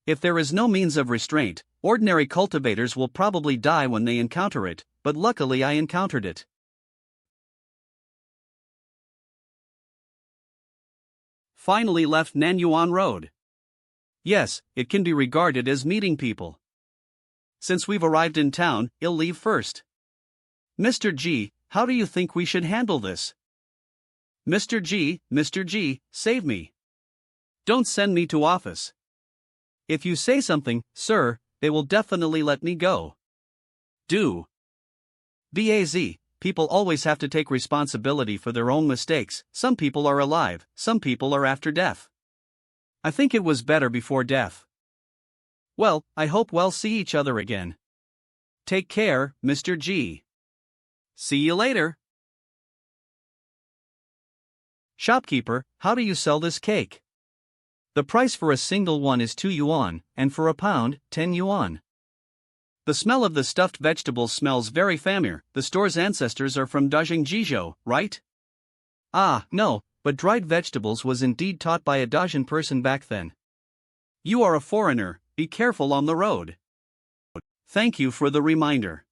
If there is no means of restraint, ordinary cultivators will probably die when they encounter it, but luckily I encountered it. Finally left Nanyuan Road. Yes, it can be regarded as meeting people. Since we've arrived in town, I'll leave first. Mr. G, how do you think we should handle this? Mr. G, save me. Don't send me to office. If you say something, sir, they will definitely let me go. Do. Baz, people always have to take responsibility for their own mistakes. Some people are alive, some people are after death. I think it was better before death. Well, I hope we'll see each other again. Take care, Mr. G. See you later. Shopkeeper, how do you sell this cake? The price for a single one is 2 yuan, and for a pound, 10 yuan. The smell of the stuffed vegetables smells very familiar. The store's ancestors are from Dajing Jizhou, right? No, but dried vegetables was indeed taught by a Dajin person back then. You are a foreigner, be careful on the road. Thank you for the reminder.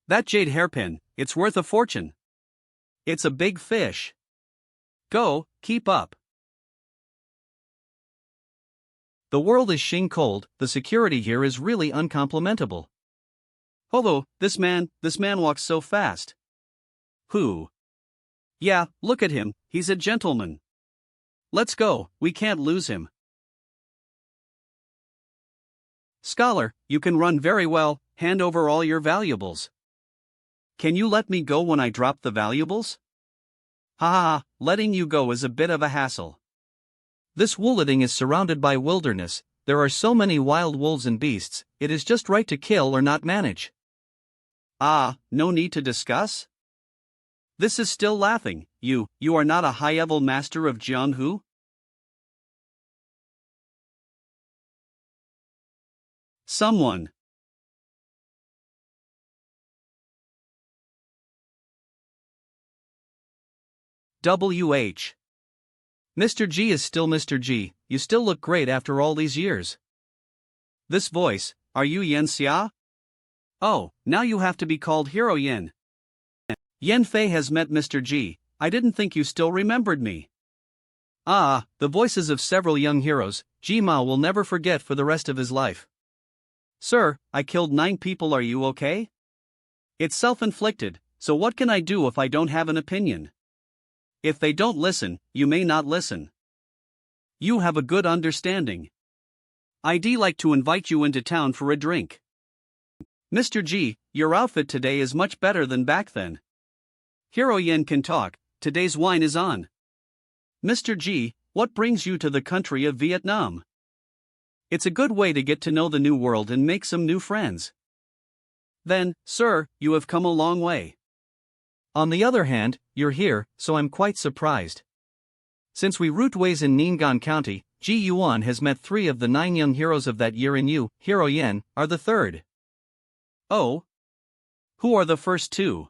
That jade hairpin, it's worth a fortune. It's a big fish. Go, keep up. The world is shing cold, the security here is really uncomplimentable. Although, this man walks so fast. Who? Yeah, look at him, he's a gentleman. Let's go, we can't lose him. Scholar, you can run very well, hand over all your valuables. Can you let me go when I drop the valuables? Letting you go is a bit of a hassle. This wooleting is surrounded by wilderness, there are so many wild wolves and beasts, it is just right to kill or not manage. No need to discuss? This is still laughing, you are not a high-level master of Jianghu? Someone. WH. Mr. G is still Mr. G, you still look great after all these years. This voice, are you Yen Xia? Oh, now you have to be called Hero Yen. Yen Fei has met Mr. G, I didn't think you still remembered me. The voices of several young heroes, Ji Mao will never forget for the rest of his life. Sir, I killed 9 people, are you okay? It's self-inflicted, so what can I do if I don't have an opinion? If they don't listen, you may not listen. You have a good understanding. I'd like to invite you into town for a drink. Mr. G, your outfit today is much better than back then. Hero Yen can talk, today's wine is on. Mr. G, what brings you to the country of Vietnam? It's a good way to get to know the new world and make some new friends. Then, sir, you have come a long way. On the other hand, you're here, so I'm quite surprised. Since we root ways in Ning'an County, Ji Yuan has met 3 of the 9 young heroes of that year, and you, Hero Yen, are the 3rd. Oh? Who are the first 2?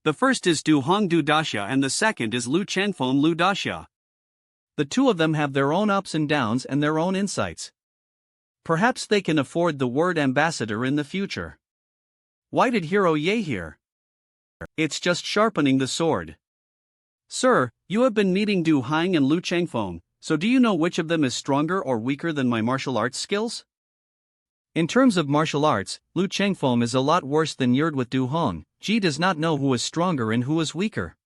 The first is Du Hong Du Dasha and the second is Lu Chenfeng Lu Dasha. The 2 of them have their own ups and downs and their own insights. Perhaps they can afford the word ambassador in the future. Why did Hero Ye here? It's just sharpening the sword. Sir, you have been meeting Du Hang and Lu Chengfeng, so do you know which of them is stronger or weaker than my martial arts skills? In terms of martial arts, Lu Chengfeng is a lot worse than Yerd with Du Hong. Ji does not know who is stronger and who is weaker.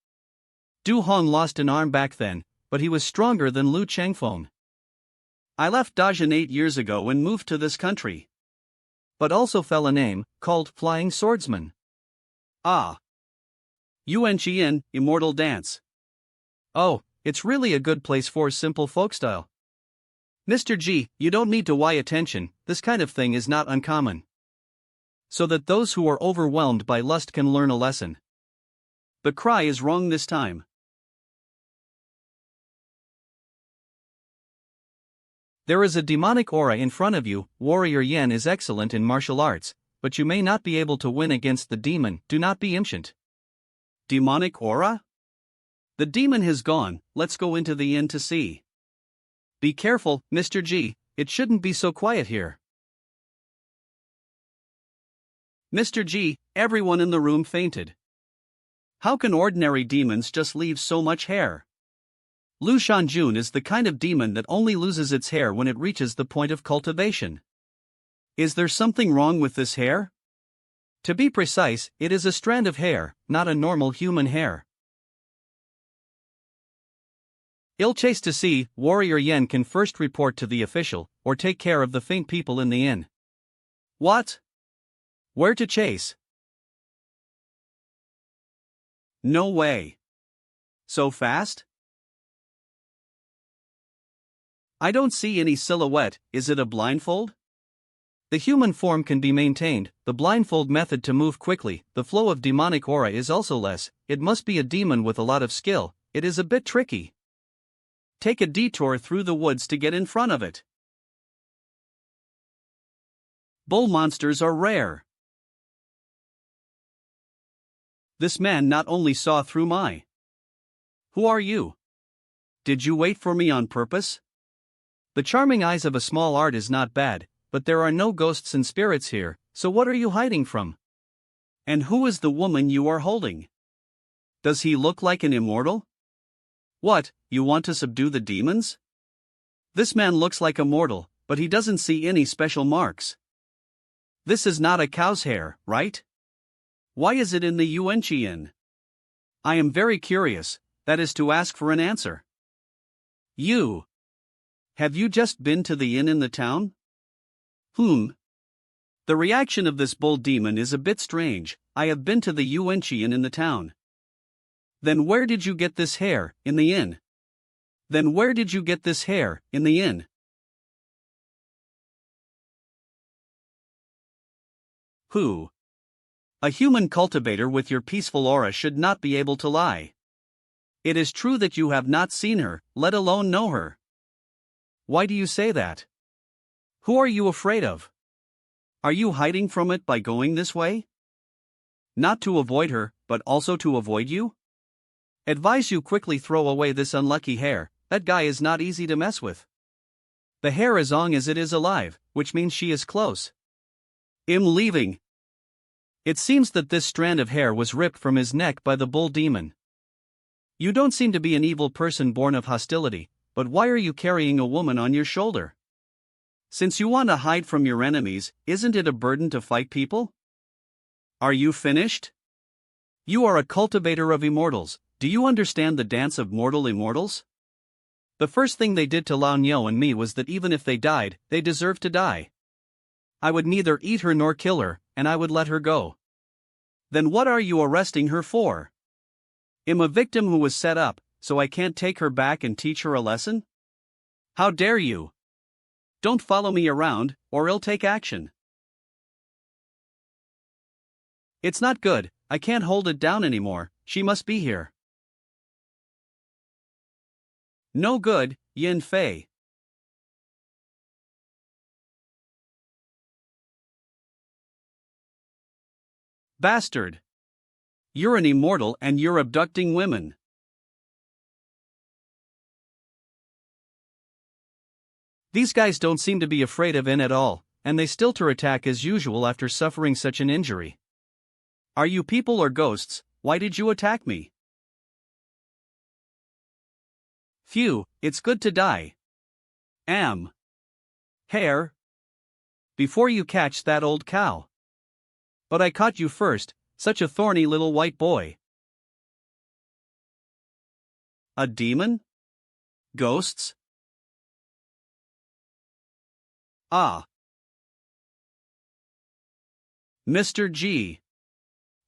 Du Hong lost an arm back then, but he was stronger than Lu Chengfeng. I left Dajin 8 years ago and moved to this country. But also fell a name, called Flying Swordsman. Ah. Yuan Qian, Immortal Dance. Oh, it's really a good place for simple folk style. Mr. G, you don't need to pay attention, this kind of thing is not uncommon. So that those who are overwhelmed by lust can learn a lesson. The cry is wrong this time. There is a demonic aura in front of you. Warrior Yen is excellent in martial arts, but you may not be able to win against the demon. Do not be impatient. Demonic aura? The demon has gone, let's go into the inn to see. Be careful, Mr. G, it shouldn't be so quiet here. Mr. G, everyone in the room fainted. How can ordinary demons just leave so much hair? Lu Shanjun is the kind of demon that only loses its hair when it reaches the point of cultivation. Is there something wrong with this hair? To be precise, it is a strand of hair, not a normal human hair. Ill chase to see, Warrior Yen can first report to the official, or take care of the faint people in the inn. What? Where to chase? No way. So fast? I don't see any silhouette, is it a blindfold? The human form can be maintained, the blindfold method to move quickly, the flow of demonic aura is also less, it must be a demon with a lot of skill, it is a bit tricky. Take a detour through the woods to get in front of it. Bull monsters are rare. This man not only saw through my... Who are you? Did you wait for me on purpose? The charming eyes of a small art is not bad, but there are no ghosts and spirits here, so what are you hiding from? And who is the woman you are holding? Does he look like an immortal? What, you want to subdue the demons? This man looks like a mortal, but he doesn't see any special marks. This is not a cow's hair, right? Why is it in the Yuanqi Inn? I am very curious, that is to ask for an answer. You. Have you just been to the inn in the town? The reaction of this bull demon is a bit strange. I have been to the Yuanqi Inn in the town. Then where did you get this hair, in the inn? Then where did you get this hair, in the inn? Who? A human cultivator with your peaceful aura should not be able to lie. It is true that you have not seen her, let alone know her. Why do you say that? Who are you afraid of? Are you hiding from it by going this way? Not to avoid her, but also to avoid you? Advise you quickly throw away this unlucky hair, that guy is not easy to mess with. The hair as long as it is alive, which means she is close. I'm leaving. It seems that this strand of hair was ripped from his neck by the bull demon. You don't seem to be an evil person born of hostility, but why are you carrying a woman on your shoulder? Since you want to hide from your enemies, isn't it a burden to fight people? Are you finished? You are a cultivator of immortals. Do you understand the dance of mortal immortals? The first thing they did to Lao Nyo and me was that even if they died, they deserved to die. I would neither eat her nor kill her, and I would let her go. Then what are you arresting her for? I'm a victim who was set up, so I can't take her back and teach her a lesson? How dare you? Don't follow me around, or I'll take action. It's not good, I can't hold it down anymore, she must be here. No good, Yin Fei. Bastard. You're an immortal and you're abducting women. These guys don't seem to be afraid of In at all, and they still attack as usual after suffering such an injury. Are you people or ghosts? Why did you attack me? Phew, it's good to die. Hair. Before you catch that old cow. But I caught you first, such a thorny little white boy. A demon? Ghosts? Ah. Mr. G.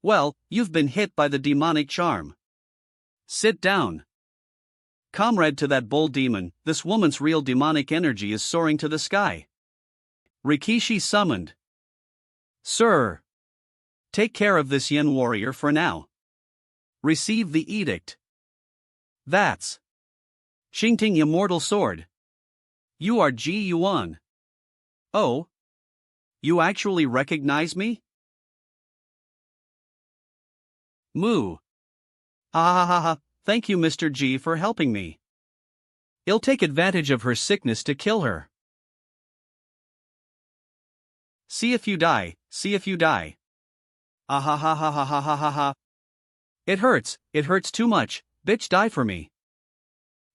Well, you've been hit by the demonic charm. Sit down. Comrade to that bull demon, this woman's real demonic energy is soaring to the sky. Rikishi summoned. Sir. Take care of this Yin warrior for now. Receive the edict. That's Xingting Immortal Sword. You are Ji Yuan. Oh? You actually recognize me? Moo. Ha ha ha ha, thank you Mr. G for helping me. I'll take advantage of her sickness to kill her. See if you die, see if you die. Ah ha ha ha ha ha ha ha ha. It hurts too much, bitch die for me.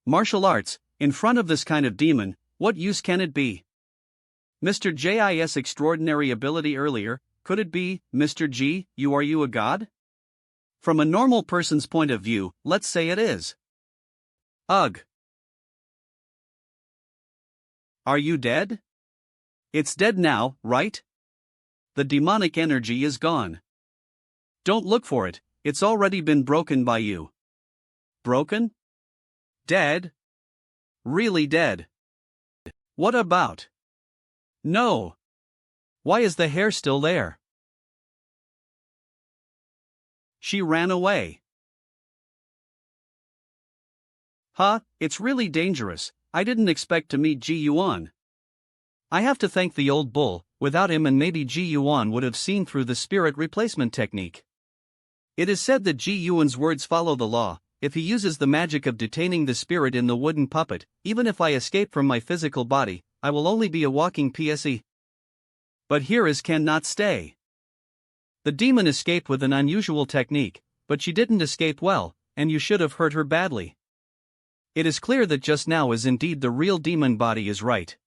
Martial arts, in front of this kind of demon, what use can it be? Mr. J's extraordinary ability earlier, could it be, Mr. G, are you a god? From a normal person's point of view, let's say it is. Ugh. Are you dead? It's dead now, right? The demonic energy is gone. Don't look for it, it's already been broken by you. Broken? Dead? Really dead? What about? No. Why is the hair still there? She ran away. Huh, it's really dangerous, I didn't expect to meet Ji Yuan. I have to thank the old bull, without him and maybe Ji Yuan would have seen through the spirit replacement technique. It is said that Ji Yuan's words follow the law. If he uses the magic of detaining the spirit in the wooden puppet, even if I escape from my physical body, I will only be a walking PSE. But here is cannot stay. The demon escaped with an unusual technique, but she didn't escape well, and you should have hurt her badly. It is clear that just now is indeed the real demon body is right.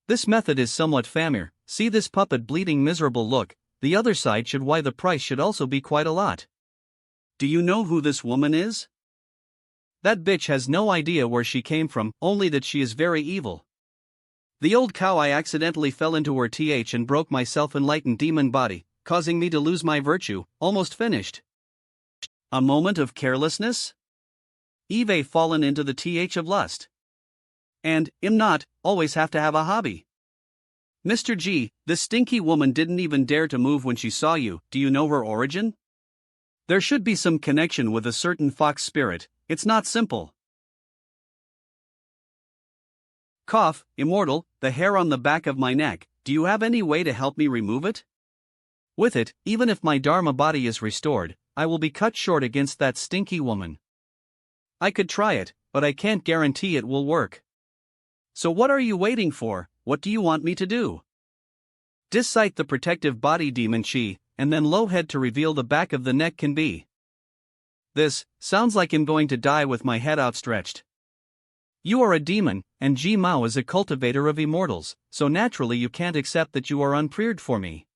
This method is somewhat familiar. See this puppet bleeding miserable look, the other side should why the price should also be quite a lot. Do you know who this woman is? That bitch has no idea where she came from, only that she is very evil. The old cow I accidentally fell into her th and broke my self-enlightened demon body, causing me to lose my virtue, almost finished. A moment of carelessness? Eve fallen into the th of lust. And, not, always have to have a hobby. Mr. G, this stinky woman didn't even dare to move when she saw you, do you know her origin? There should be some connection with a certain fox spirit, it's not simple. Cough, immortal, the hair on the back of my neck, do you have any way to help me remove it? With it, even if my Dharma body is restored, I will be cut short against that stinky woman. I could try it, but I can't guarantee it will work. So what are you waiting for? What do you want me to do? Discite the protective body demon chi, and then low head to reveal the back of the neck can be. This sounds like I'm going to die with my head outstretched. You are a demon, and Ji Mao is a cultivator of immortals, so naturally you can't accept that you are unprepared for me.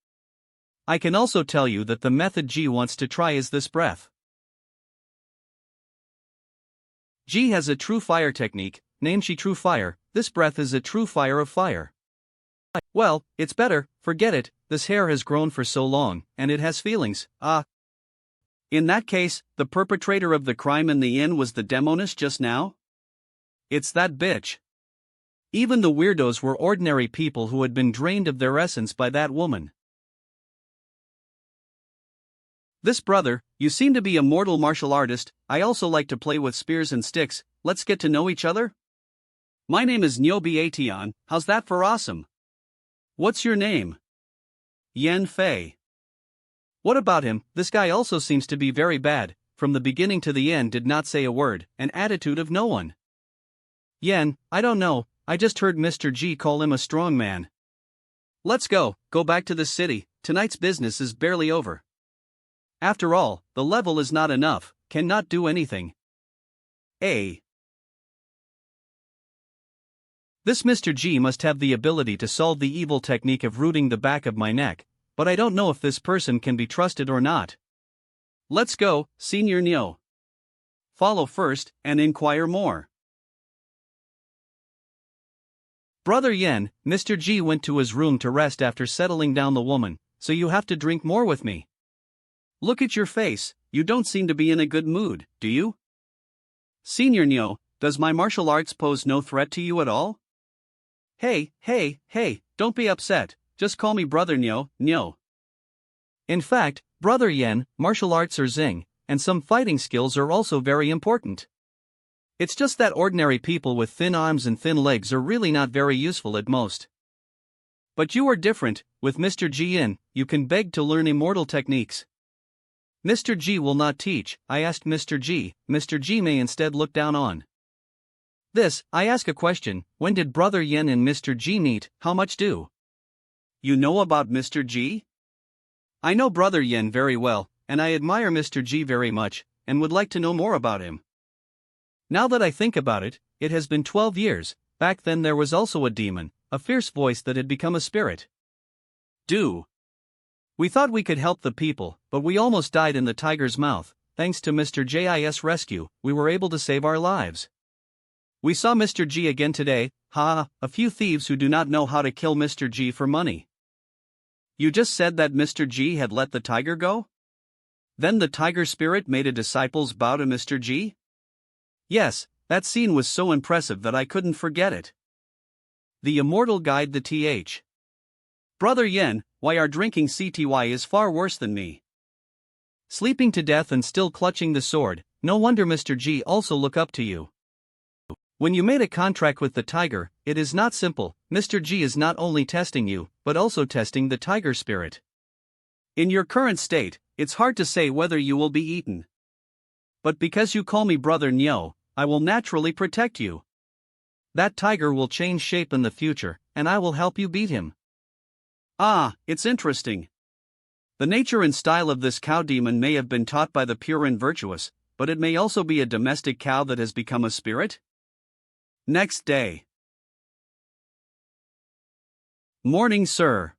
I can also tell you that the method G wants to try is this breath. G has a true fire technique, named She True Fire. This breath is a true fire of fire. Well, it's better, forget it, this hair has grown for so long, and it has feelings, In that case, the perpetrator of the crime in the inn was the demoness just now? It's that bitch. Even the weirdos were ordinary people who had been drained of their essence by that woman. This brother, you seem to be a mortal martial artist. I also like to play with spears and sticks. Let's get to know each other? My name is Nyobiation, how's that for awesome? What's your name? Yen Fei. What about him? This guy also seems to be very bad, from the beginning to the end did not say a word, an attitude of no one. Yen, I don't know, I just heard Mr. G call him a strong man. Let's go back to the city, tonight's business is barely over. After all, the level is not enough, cannot do anything. This Mr. G must have the ability to solve the evil technique of rooting the back of my neck, but I don't know if this person can be trusted or not. Let's go, Senior Nyo. Follow first, and inquire more. Brother Yen, Mr. G went to his room to rest after settling down the woman, so you have to drink more with me. Look at your face, you don't seem to be in a good mood, do you? Senior Nyo, does my martial arts pose no threat to you at all? Hey, don't be upset, just call me Brother Nyo. In fact, Brother Yen, martial arts are zing, and some fighting skills are also very important. It's just that ordinary people with thin arms and thin legs are really not very useful at most. But you are different, with Mr. G in, you can beg to learn immortal techniques. Mr. G will not teach, I asked Mr. G may instead look down on. This, I ask a question, when did Brother Yen and Mr. G meet, how much do? You know about Mr. G? I know Brother Yen very well, and I admire Mr. G very much, and would like to know more about him. Now that I think about it, it has been 12 years, back then there was also a demon, a fierce voice that had become a spirit. We thought we could help the people, but we almost died in the tiger's mouth. Thanks to Mr. J's rescue, we were able to save our lives. We saw Mr. G again today, a few thieves who do not know how to kill Mr. G for money. You just said that Mr. G had let the tiger go? Then the tiger spirit made a disciples bow to Mr. G? Yes, that scene was so impressive that I couldn't forget it. The immortal guide the th. Brother Yen, why our drinking CTY is far worse than me. Sleeping to death and still clutching the sword, no wonder Mr. G also look up to you. When you made a contract with the tiger, it is not simple. Mr. G is not only testing you, but also testing the tiger spirit. In your current state, it's hard to say whether you will be eaten. But because you call me Brother Nyo, I will naturally protect you. That tiger will change shape in the future, and I will help you beat him. It's interesting. The nature and style of this cow demon may have been taught by the pure and virtuous, but it may also be a domestic cow that has become a spirit? Next day. Morning, sir.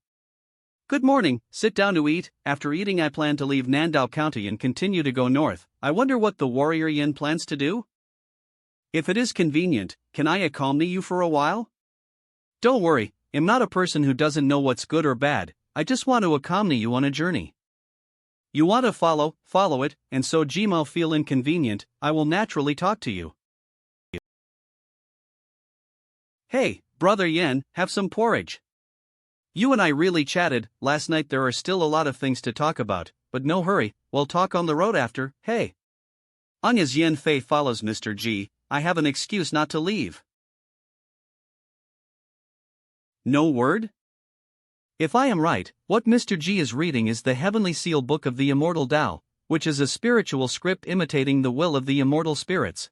Good morning, sit down to eat. After eating I plan to leave Nandao County and continue to go north. I wonder what the warrior Yin plans to do? If it is convenient, can I accompany you for a while? Don't worry, I'm not a person who doesn't know what's good or bad, I just want to accompany you on a journey. You want to follow it, and so Gmo feel inconvenient, I will naturally talk to you. Hey, Brother Yen, have some porridge. You and I really chatted last night. There are still a lot of things to talk about, but no hurry, we'll talk on the road after. Hey. Anya's Yen Fei follows Mr. G, I have an excuse not to leave. No word? If I am right, what Mr. G is reading is the Heavenly Seal Book of the Immortal Tao, which is a spiritual script imitating the will of the immortal spirits.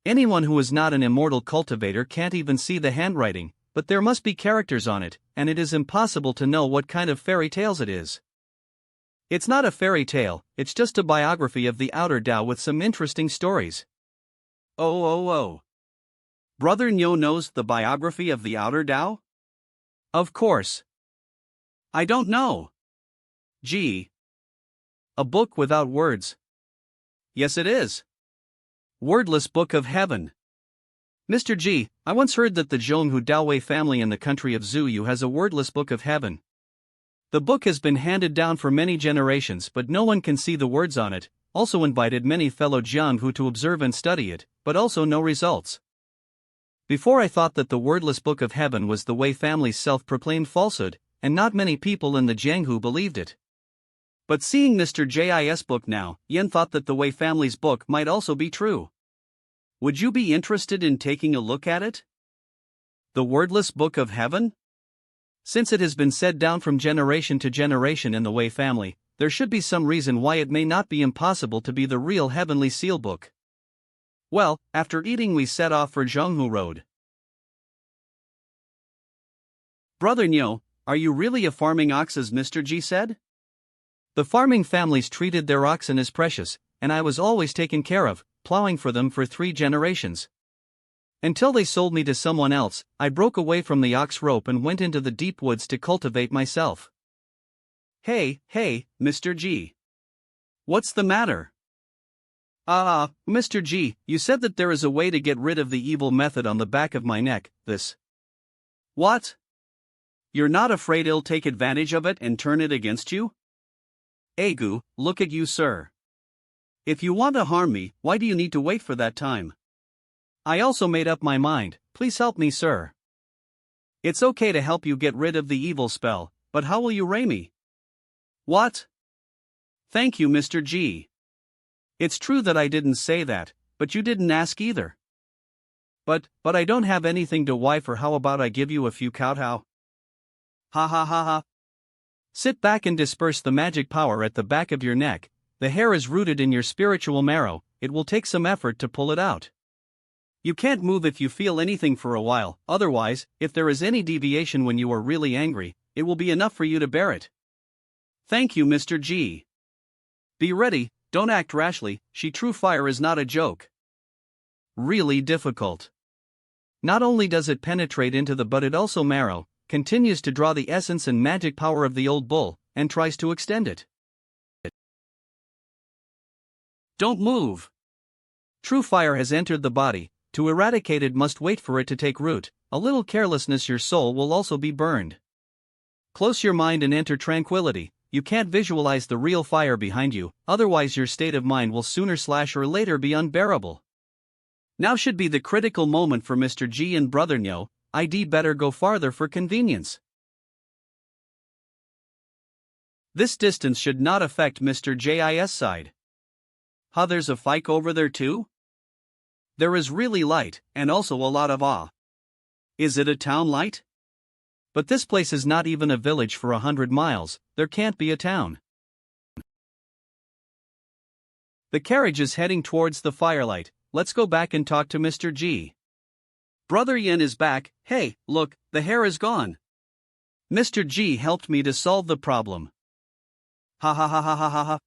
Anyone who is not an immortal cultivator can't even see the handwriting, but there must be characters on it, and it is impossible to know what kind of fairy tales it is. It's not a fairy tale, it's just a biography of the outer Tao with some interesting stories. Oh. Brother Nyo knows the biography of the outer Tao? Of course. I don't know. G. A book without words. Yes, it is. Wordless Book of Heaven. Mr. G, I once heard that the Zhonghu Daowei family in the country of Zuyu has a wordless Book of Heaven. The book has been handed down for many generations, but no one can see the words on it. Also invited many fellow Jianghu to observe and study it, but also no results. Before I thought that the wordless Book of Heaven was the Wei family's self-proclaimed falsehood, and not many people in the Jianghu believed it. But seeing Mr. Jis book now, Yen thought that the Wei family's book might also be true. Would you be interested in taking a look at it? The wordless Book of Heaven? Since it has been said down from generation to generation in the Wei family, there should be some reason why it may not be impossible to be the real heavenly seal book. Well, after eating we set off for Zhonghu Road. Brother Nyo, are you really a farming ox as Mr. G said? The farming families treated their oxen as precious, and I was always taken care of, plowing for them for 3 generations. Until they sold me to someone else, I broke away from the ox rope and went into the deep woods to cultivate myself. Hey, Mr. G. What's the matter? Mr. G, you said that there is a way to get rid of the evil method on the back of my neck, this. What? You're not afraid it'll take advantage of it and turn it against you? Egu, look at you, sir. If you want to harm me, why do you need to wait for that time? I also made up my mind, please help me, sir. It's okay to help you get rid of the evil spell, but how will you ray me? What? Thank you, Mr. G. It's true that I didn't say that, but you didn't ask either. But I don't have anything to wife, or how about I give you a few kowtow? Ha ha ha ha. Sit back and disperse the magic power at the back of your neck. The hair is rooted in your spiritual marrow, it will take some effort to pull it out. You can't move if you feel anything for a while, otherwise, if there is any deviation when you are really angry, it will be enough for you to bear it. Thank you, Mr. G. Be ready, don't act rashly, true fire is not a joke. Really difficult. Not only does it penetrate into the but it also marrow, continues to draw the essence and magic power of the old bull, and tries to extend it. Don't move. True fire has entered the body, to eradicate it must wait for it to take root, a little carelessness your soul will also be burned. Close your mind and enter tranquility, you can't visualize the real fire behind you, otherwise your state of mind will sooner or later be unbearable. Now should be the critical moment for Mr. G and Brother Nyo, I'd better go farther for convenience. This distance should not affect Mr. Jis side. There's a fike over there too? There is really light, and also a lot of awe. Is it a town light? But this place is not even a village for 100 miles, there can't be a town. The carriage is heading towards the firelight, let's go back and talk to Mr. G. Brother Yen is back, hey, look, the hair is gone. Mr. G helped me to solve the problem. Ha ha ha ha ha ha ha.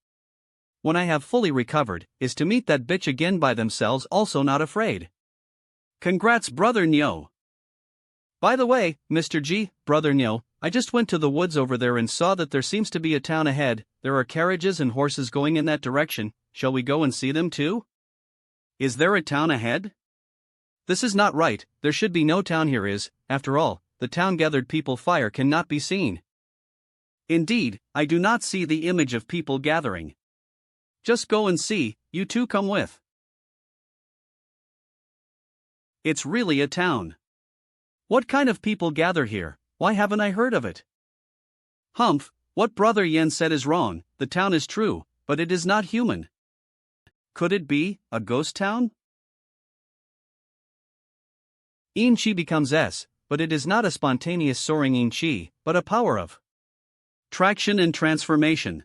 When I have fully recovered, is to meet that bitch again by themselves, also not afraid. Congrats, Brother Nyo. By the way, Mr. G, Brother Nyo, I just went to the woods over there and saw that there seems to be a town ahead, there are carriages and horses going in that direction, shall we go and see them too? Is there a town ahead? This is not right, there should be no town here is, after all, the town gathered people fire cannot be seen. Indeed, I do not see the image of people gathering. Just go and see, you two come with. It's really a town. What kind of people gather here, why haven't I heard of it? Humph, what Brother Yen said is wrong, the town is true, but it is not human. Could it be a ghost town? In chi becomes S, but it is not a spontaneous soaring in chi, but a power of traction and transformation.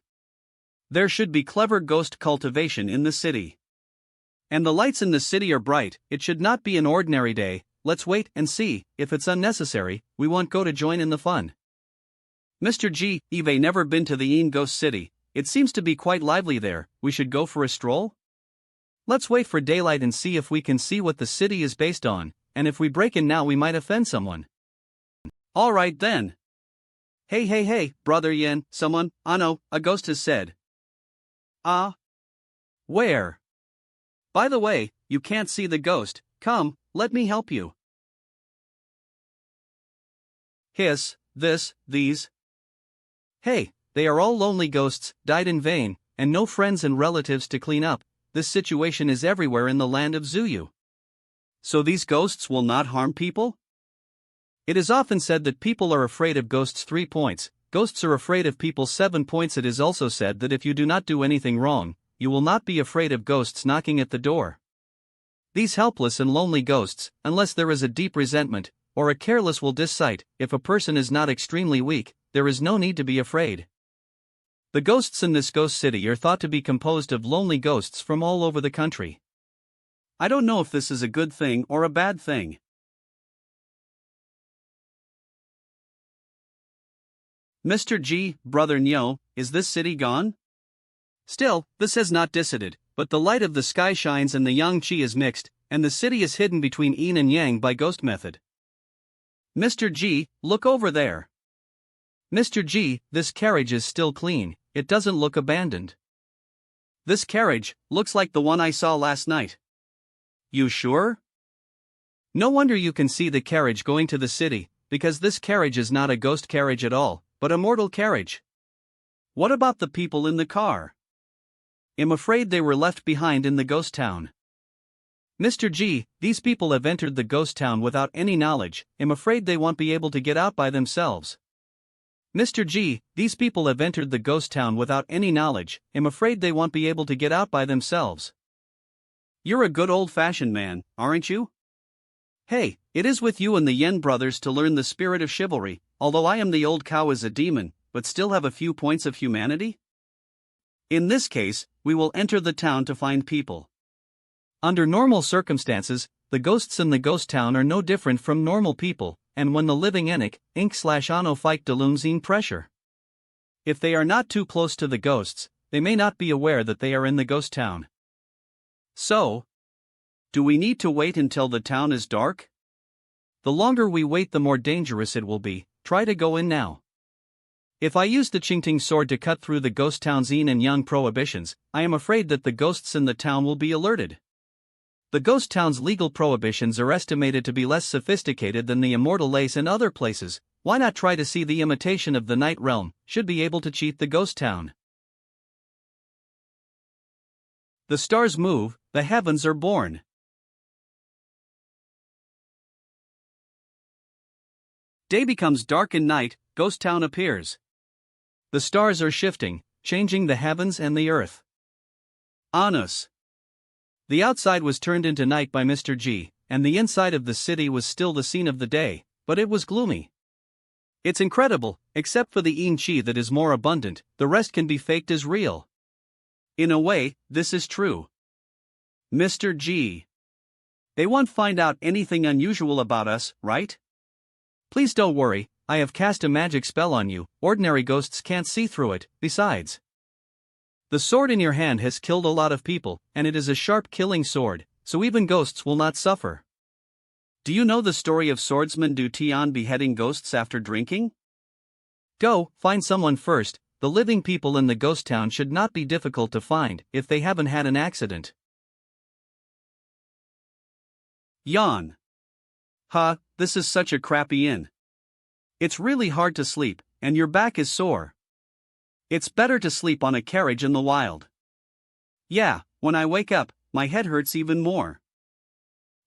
There should be clever ghost cultivation in the city. And the lights in the city are bright, it should not be an ordinary day, let's wait and see, if it's unnecessary, we won't go to join in the fun. Mr. G, Eve never been to the ghost city, it seems to be quite lively there, we should go for a stroll? Let's wait for daylight and see if we can see what the city is based on, and if we break in now we might offend someone. Alright then. Hey, brother Yuan, someone, no, a ghost has said. Ah? Where? By the way, you can't see the ghost, come, let me help you. Hiss, these. Hey, they are all lonely ghosts, died in vain, and no friends and relatives to clean up. This situation is everywhere in the land of Zuyu. So these ghosts will not harm people? It is often said that people are afraid of ghosts 3 points, ghosts are afraid of people 7 points. It is also said that if you do not do anything wrong, you will not be afraid of ghosts knocking at the door. These helpless and lonely ghosts, unless there is a deep resentment, or a careless will decide, if a person is not extremely weak, there is no need to be afraid. The ghosts in this ghost city are thought to be composed of lonely ghosts from all over the country. I don't know if this is a good thing or a bad thing. Mr. G, Brother Nyo, is this city gone? Still, this has not decided, but the light of the sky shines and the yang qi is mixed, and the city is hidden between yin and yang by ghost method. Mr. G, look over there. Mr. G, this carriage is still clean, it doesn't look abandoned. This carriage looks like the one I saw last night. You sure? No wonder you can see the carriage going to the city, because this carriage is not a ghost carriage at all, but a mortal carriage. What about the people in the car? I'm afraid they were left behind in the ghost town. Mr. G, these people have entered the ghost town without any knowledge, I'm afraid they won't be able to get out by themselves. Mr. G, these people have entered the ghost town without any knowledge, I'm afraid they won't be able to get out by themselves. You're a good old-fashioned man, aren't you? Hey, it is with you and the Yen brothers to learn the spirit of chivalry, although I am the old cow as a demon, but still have a few points of humanity? In this case, we will enter the town to find people. Under normal circumstances, the ghosts in the ghost town are no different from normal people, and when the living ink/ano fight delooms in pressure. If they are not too close to the ghosts, they may not be aware that they are in the ghost town. So, do we need to wait until the town is dark? The longer we wait, the more dangerous it will be. Try to go in now. If I use the Qingting sword to cut through the ghost town's yin and yang prohibitions, I am afraid that the ghosts in the town will be alerted. The ghost town's legal prohibitions are estimated to be less sophisticated than the immortal lace in other places. Why not try to see the imitation of the night realm, should be able to cheat the ghost town. The stars move, the heavens are born. Day becomes dark and night, ghost town appears. The stars are shifting, changing the heavens and the earth. Anus. The outside was turned into night by Mr. G, and the inside of the city was still the scene of the day, but it was gloomy. It's incredible, except for the yin qi that is more abundant, the rest can be faked as real. In a way, this is true. Mr. G. They won't find out anything unusual about us, right? Please don't worry, I have cast a magic spell on you, ordinary ghosts can't see through it. Besides, the sword in your hand has killed a lot of people, and it is a sharp killing sword, so even ghosts will not suffer. Do you know the story of swordsman Du Tian beheading ghosts after drinking? Go, find someone first. The living people in the ghost town should not be difficult to find if they haven't had an accident. Yawn. Huh, this is such a crappy inn. It's really hard to sleep, and your back is sore. It's better to sleep on a carriage in the wild. Yeah, when I wake up, my head hurts even more.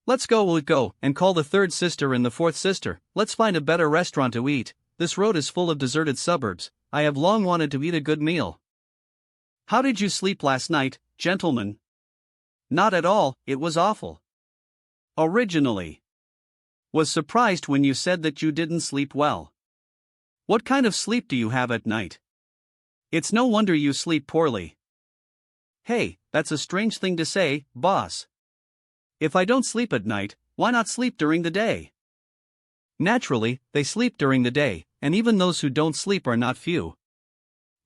Let's go and call the third sister and the fourth sister. Let's find a better restaurant to eat. This road is full of deserted suburbs. I have long wanted to eat a good meal. How did you sleep last night, gentlemen? Not at all, it was awful. Originally. Was surprised when you said that you didn't sleep well. What kind of sleep do you have at night? It's no wonder you sleep poorly. Hey, that's a strange thing to say, boss. If I don't sleep at night, why not sleep during the day? Naturally, they sleep during the day, and even those who don't sleep are not few.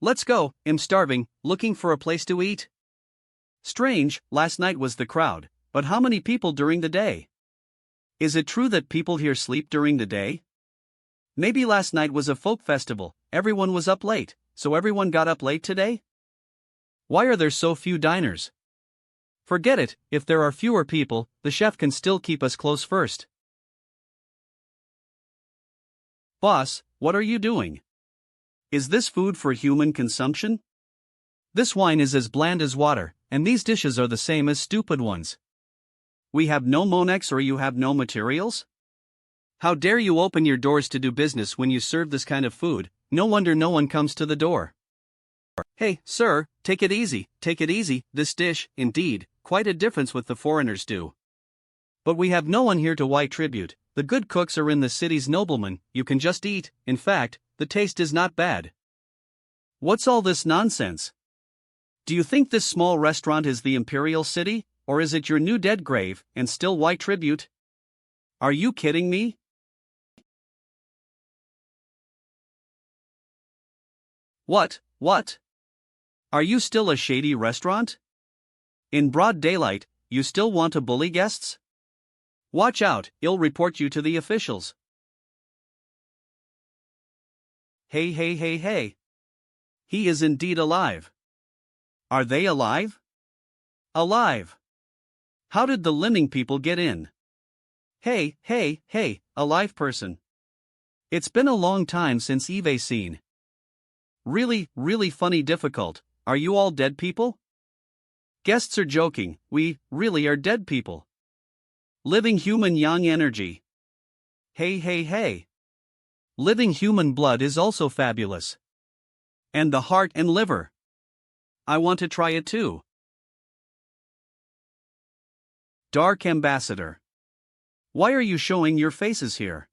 Let's go, I'm starving, looking for a place to eat. Strange, last night was the crowd, but how many people during the day? Is it true that people here sleep during the day? Maybe last night was a folk festival, everyone was up late, so everyone got up late today? Why are there so few diners? Forget it, if there are fewer people, the chef can still keep us close first. Boss, what are you doing? Is this food for human consumption? This wine is as bland as water, and these dishes are the same as stupid ones. We have no monex or you have no materials? How dare you open your doors to do business when you serve this kind of food? No wonder no one comes to the door. Hey, sir, take it easy, this dish, indeed, quite a difference what the foreigners do. But we have no one here to pay tribute, the good cooks are in the city's noblemen, you can just eat, in fact, the taste is not bad. What's all this nonsense? Do you think this small restaurant is the imperial city, or is it your new dead grave, and still pay tribute? Are you kidding me? What? Are you still a shady restaurant? In broad daylight, you still want to bully guests? Watch out, I'll report you to the officials. Hey. He is indeed alive. Are they alive? Alive. How did the living people get in? Hey, alive person. It's been a long time since I've seen. Really funny difficult, are you all dead people? Guests are joking, we really are dead people. Living human yang energy. Hey. Living human blood is also fabulous. And the heart and liver. I want to try it too. Dark Ambassador. Why are you showing your faces here?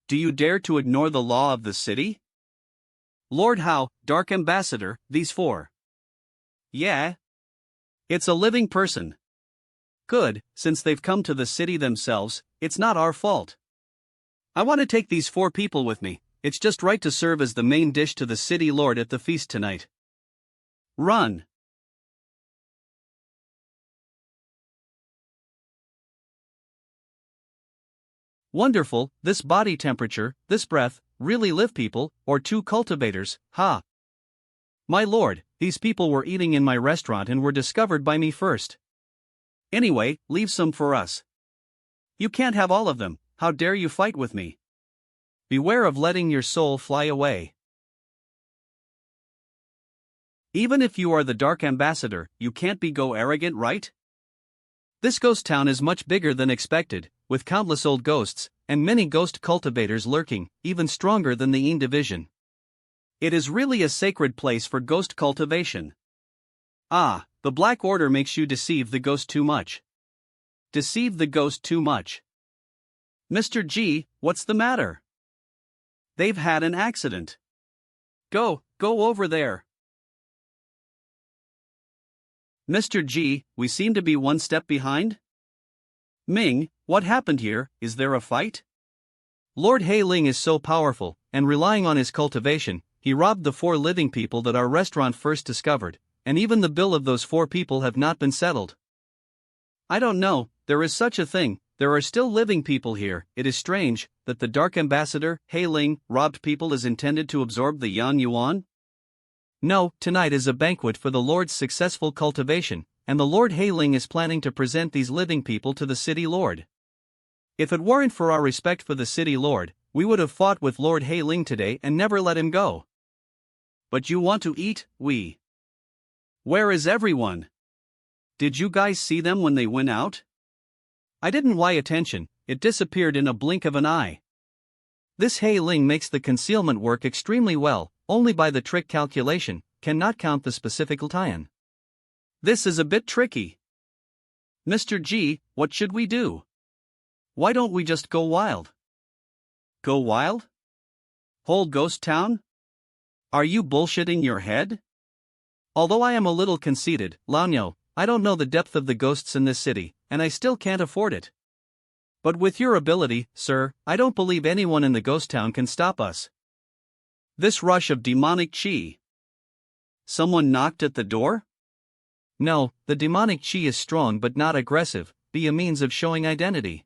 Do you dare to ignore the law of the city? Lord How, Dark Ambassador, these four. Yeah. It's a living person. Good, since they've come to the city themselves, it's not our fault. I want to take these 4 people with me, it's just right to serve as the main dish to the city lord at the feast tonight. Run. Wonderful, this body temperature, this breath, really live people, or 2 cultivators, ha. My lord, these people were eating in my restaurant and were discovered by me first. Anyway, leave some for us. You can't have all of them, how dare you fight with me? Beware of letting your soul fly away. Even if you are the Dark Ambassador, you can't be go arrogant, right? This ghost town is much bigger than expected, with countless old ghosts, and many ghost cultivators lurking, even stronger than the Yin division. It is really a sacred place for ghost cultivation. Ah, the Black Order makes you deceive the ghost too much. Deceive the ghost too much. Mr. G, what's the matter? They've had an accident. Go over there. Mr. G, we seem to be one step behind. Ming, what happened here, is there a fight? Lord Hei Ling is so powerful, and relying on his cultivation, he robbed the 4 living people that our restaurant first discovered, and even the bill of those 4 people have not been settled. I don't know, there is such a thing, there are still living people here. It is strange that the Dark Ambassador, Hei Ling, robbed people is intended to absorb the Yuan. No, tonight is a banquet for the Lord's successful cultivation, and the Lord Hei Ling is planning to present these living people to the city lord. If it weren't for our respect for the city lord, we would have fought with Lord Hei Ling today and never let him go. But you want to eat, we. Where is everyone? Did you guys see them when they went out? I didn't pay attention, it disappeared in a blink of an eye. This Hei Ling makes the concealment work extremely well, only by the trick calculation, cannot count the specific time. This is a bit tricky. Mr. G, what should we do? Why don't we just go wild? Go wild? Whole ghost town? Are you bullshitting your head? Although I am a little conceited, Lanyo, I don't know the depth of the ghosts in this city, and I still can't afford it. But with your ability, sir, I don't believe anyone in the ghost town can stop us. This rush of demonic chi. Someone knocked at the door? No, the demonic chi is strong but not aggressive, be a means of showing identity.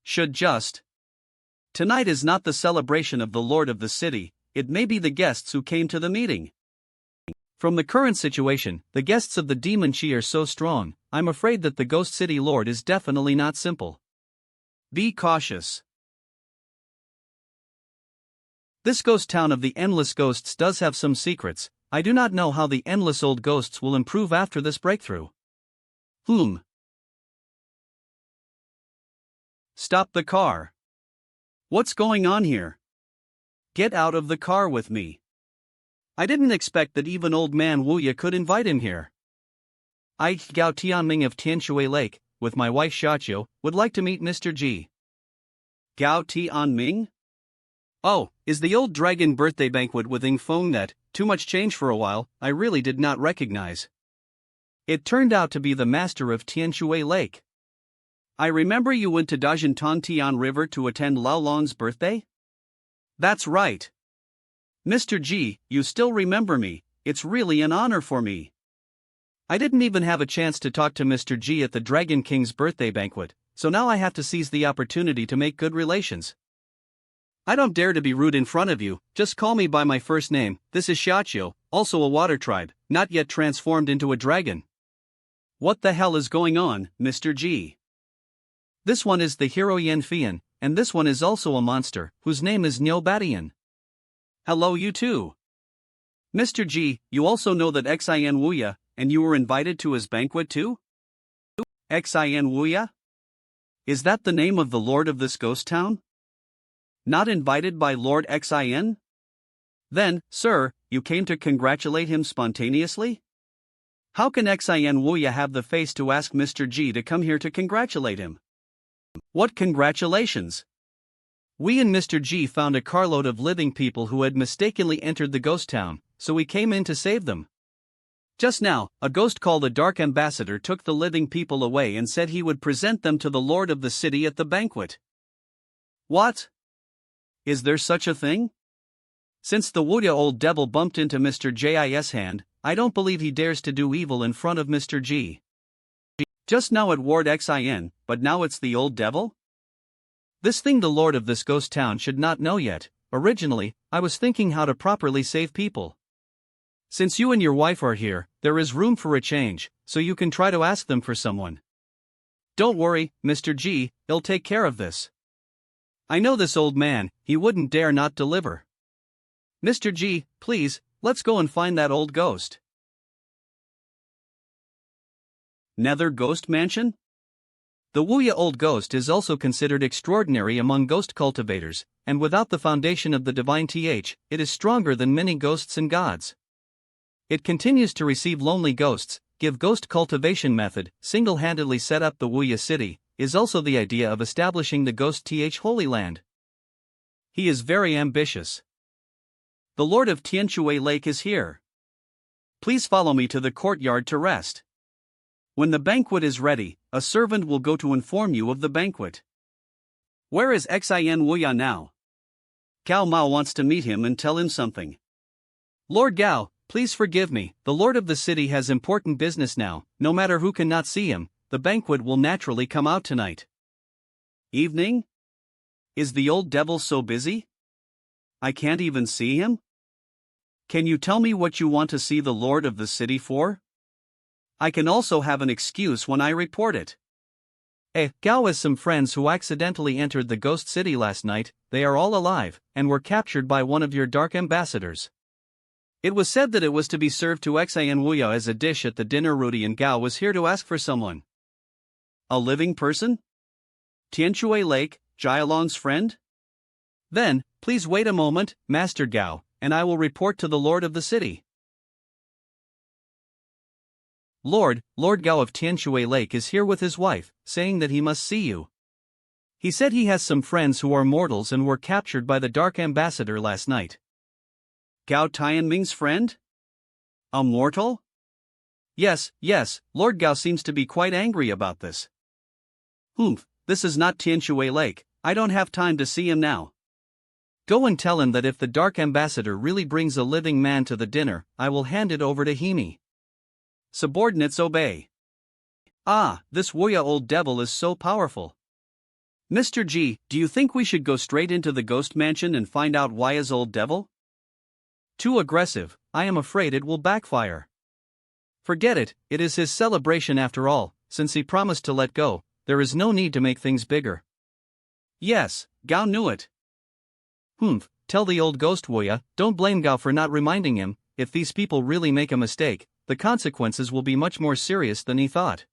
Should just. Tonight is not the celebration of the Lord of the city, it may be the guests who came to the meeting. From the current situation, the guests of the demon Chi are so strong, I'm afraid that the Ghost City Lord is definitely not simple. Be cautious. This ghost town of the endless ghosts does have some secrets. I do not know how the endless old ghosts will improve after this breakthrough. Stop the car. What's going on here? Get out of the car with me. I didn't expect that even old man Wuya could invite him here. I, Gao Tianming of Tianshui Lake, with my wife Xiaqiu, would like to meet Mr. G. Gao Tianming? Oh, is the old dragon birthday banquet with Ing Feng that, too much change for a while, I really did not recognize. It turned out to be the master of Tianshui Lake. I remember you went to Dajintan Tian River to attend Lao Lon's birthday? That's right. Mr. G, you still remember me, it's really an honor for me. I didn't even have a chance to talk to Mr. G at the Dragon King's birthday banquet, so now I have to seize the opportunity to make good relations. I don't dare to be rude in front of you, just call me by my first name. This is Xiaqiu, also a water tribe, not yet transformed into a dragon. What the hell is going on, Mr. G? This one is the hero Yan Fian, and this one is also a monster, whose name is Nyo Batian. Hello you too. Mr. G, you also know that Xin Wuya, and you were invited to his banquet too? Xin Wuya? Is that the name of the lord of this ghost town? Not invited by Lord Xin? Then, sir, you came to congratulate him spontaneously? How can Xin Wuya have the face to ask Mr. G to come here to congratulate him? What congratulations? We and Mr. G found a carload of living people who had mistakenly entered the ghost town, so we came in to save them. Just now, a ghost called the Dark Ambassador took the living people away and said he would present them to the lord of the city at the banquet. What? Is there such a thing? Since the Wuya old devil bumped into Mr. J's hand, I don't believe he dares to do evil in front of Mr. G. Just now it ward Xin, but now it's the old devil? This thing the lord of this ghost town should not know yet. Originally, I was thinking how to properly save people. Since you and your wife are here, there is room for a change, so you can try to ask them for someone. Don't worry, Mr. G, he'll take care of this. I know this old man, he wouldn't dare not deliver. Mr. G, please, let's go and find that old ghost. Nether Ghost Mansion? The Wuya Old Ghost is also considered extraordinary among ghost cultivators, and without the foundation of the divine Th, it is stronger than many ghosts and gods. It continues to receive lonely ghosts, give ghost cultivation method, single-handedly set up the Wuya city, is also the idea of establishing the Ghost Th Holy Land. He is very ambitious. The Lord of Tianshui Lake is here. Please follow me to the courtyard to rest. When the banquet is ready, a servant will go to inform you of the banquet. Where is Xin Wuya now? Gao Mao wants to meet him and tell him something. Lord Gao, please forgive me, the lord of the city has important business now, no matter who cannot see him, the banquet will naturally come out tonight. Evening? Is the old devil so busy? I can't even see him? Can you tell me what you want to see the lord of the city for? I can also have an excuse when I report it. Gao has some friends who accidentally entered the ghost city last night, they are all alive, and were captured by one of your dark ambassadors. It was said that it was to be served to Xin Wuya as a dish at the dinner. Rudy and Gao was here to ask for someone. A living person? Tianshui Lake, Jialong's friend? Then, please wait a moment, Master Gao, and I will report to the lord of the city. Lord Gao of Tianshui Lake is here with his wife, saying that he must see you. He said he has some friends who are mortals and were captured by the Dark Ambassador last night. Gao Tianming's friend? A mortal? Yes, Lord Gao seems to be quite angry about this. This is not Tianshui Lake, I don't have time to see him now. Go and tell him that if the Dark Ambassador really brings a living man to the dinner, I will hand it over to Himi. Subordinates obey. This Wuya old devil is so powerful. Mr. G, do you think we should go straight into the ghost mansion and find out why is old devil? Too aggressive, I am afraid it will backfire. Forget it, it is his celebration after all, since he promised to let go, there is no need to make things bigger. Yes, Gao knew it. Tell the old ghost Wuya, don't blame Gao for not reminding him, if these people really make a mistake, the consequences will be much more serious than he thought.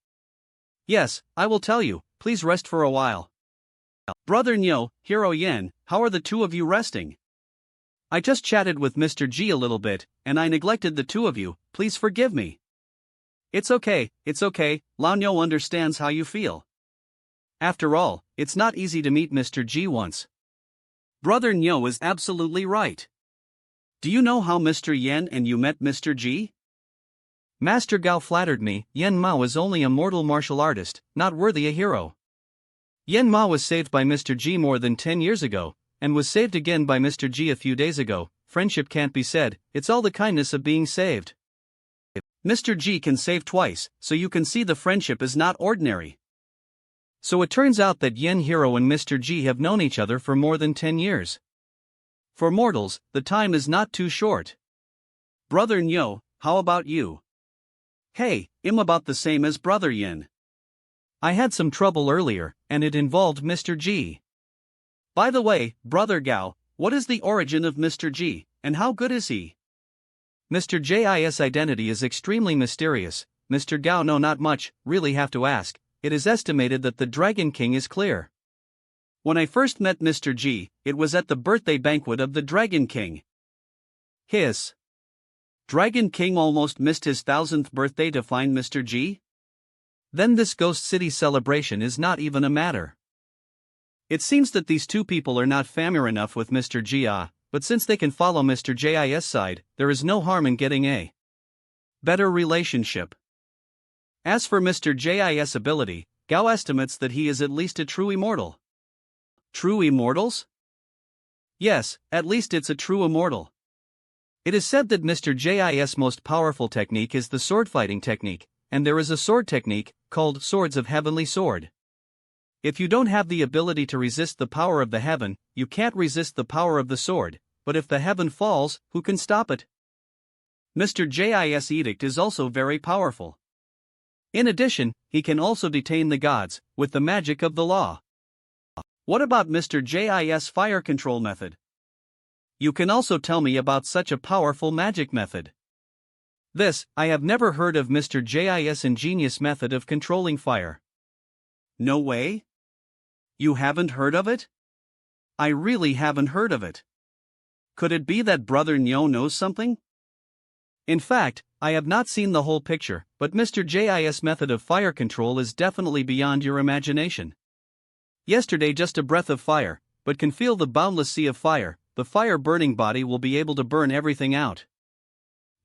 Yes, I will tell you, please rest for a while. Brother Nyo, Hero Yen, how are the two of you resting? I just chatted with Mr. G a little bit, and I neglected the two of you, please forgive me. It's okay, Lao Nyo understands how you feel. After all, it's not easy to meet Mr. G once. Brother Nyo is absolutely right. Do you know how Mr. Yen and you met Mr. G? Master Gao flattered me, Yen Mao is only a mortal martial artist, not worthy a hero. Yen Mao was saved by Mr. G more than 10 years ago, and was saved again by Mr. G a few days ago. Friendship can't be said, it's all the kindness of being saved. Mr. G can save twice, so you can see the friendship is not ordinary. So it turns out that Yen Hero and Mr. G have known each other for more than 10 years. For mortals, the time is not too short. Brother Nyo, how about you? Hey, I'm about the same as Brother Yen. I had some trouble earlier, and it involved Mr. G. By the way, Brother Gao, what is the origin of Mr. G, and how good is he? Mr. J's identity is extremely mysterious. Mr. Gao no not much, really have to ask. It is estimated that the Dragon King is clear. When I first met Mr. G, it was at the birthday banquet of the Dragon King. His Dragon King almost missed his 1000th birthday to find Mr. G? Then this Ghost City celebration is not even a matter. It seems that these two people are not familiar enough with Mr. G, but since they can follow Mr. J's side, there is no harm in getting a better relationship. As for Mr. J's ability, Gao estimates that he is at least a true immortal. True immortals? Yes, at least it's a true immortal. It is said that Mr. J's most powerful technique is the sword fighting technique, and there is a sword technique, called Swords of Heavenly Sword. If you don't have the ability to resist the power of the heaven, you can't resist the power of the sword, but if the heaven falls, who can stop it? Mr. J's edict is also very powerful. In addition, he can also detain the gods, with the magic of the law. What about Mr. J's fire control method? You can also tell me about such a powerful magic method. This, I have never heard of Mr. J's ingenious method of controlling fire. No way? You haven't heard of it? I really haven't heard of it. Could it be that Brother Nyo knows something? In fact, I have not seen the whole picture, but Mr. J's method of fire control is definitely beyond your imagination. Yesterday just a breath of fire, but can feel the boundless sea of fire, the fire-burning body will be able to burn everything out.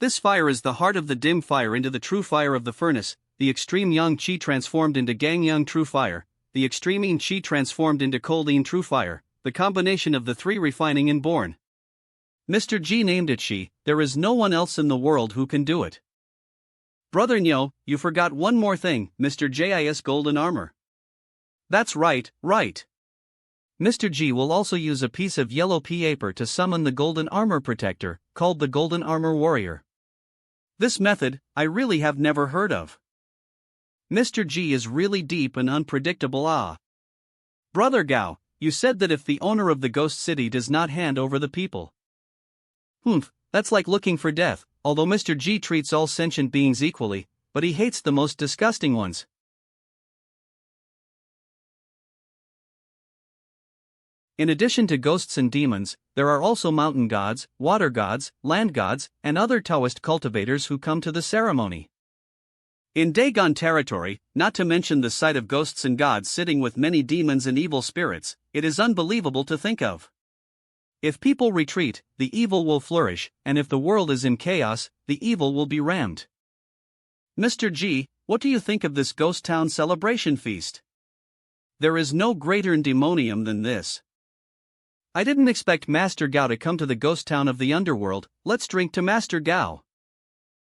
This fire is the heart of the dim fire into the true fire of the furnace, the extreme yang qi transformed into gang yang true fire, the extreme yin qi transformed into cold yin true fire, the combination of the three refining and born. Mr. G named it Shi, there is no one else in the world who can do it. Brother Nyo, you forgot one more thing, Mr. J's golden armor. That's right. Mr. G will also use a piece of yellow paper to summon the golden armor protector, called the golden armor warrior. This method, I really have never heard of. Mr. G is really deep and unpredictable. Brother Gao, you said that if the owner of the ghost city does not hand over the people. That's like looking for death, although Mr. G treats all sentient beings equally, but he hates the most disgusting ones. In addition to ghosts and demons, there are also mountain gods, water gods, land gods, and other Taoist cultivators who come to the ceremony. In Dagon territory, not to mention the sight of ghosts and gods sitting with many demons and evil spirits, it is unbelievable to think of. If people retreat, the evil will flourish, and if the world is in chaos, the evil will be rammed. Mr. G, what do you think of this ghost town celebration feast? There is no greater endemonium than this. I didn't expect Master Gao to come to the ghost town of the underworld, let's drink to Master Gao.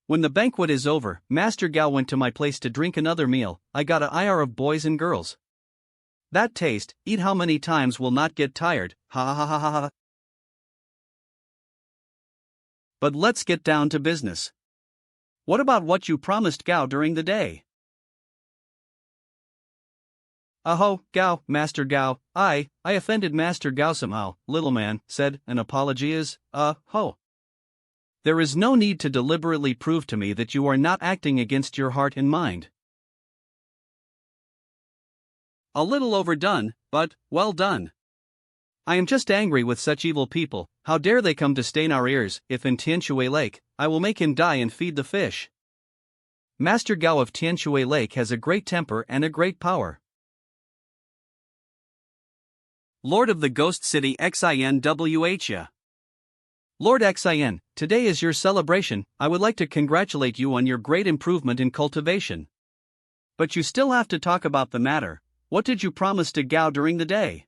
When the banquet is over, Master Gao went to my place to drink another meal, I got a IR of boys and girls. That taste, eat how many times will not get tired, ha ha ha ha ha. But let's get down to business. What about what you promised Gao during the day? Aho, Gao, Master Gao, I offended Master Gao somehow, little man, said, an apology is, ho. There is no need to deliberately prove to me that you are not acting against your heart and mind. A little overdone, but, well done. I am just angry with such evil people. How dare they come to stain our ears? If in Tianshui Lake, I will make him die and feed the fish. Master Gao of Tianshui Lake has a great temper and a great power. Lord of the Ghost City XINWH. Lord XIN, today is your celebration. I would like to congratulate you on your great improvement in cultivation. But you still have to talk about the matter. What did you promise to Gao during the day?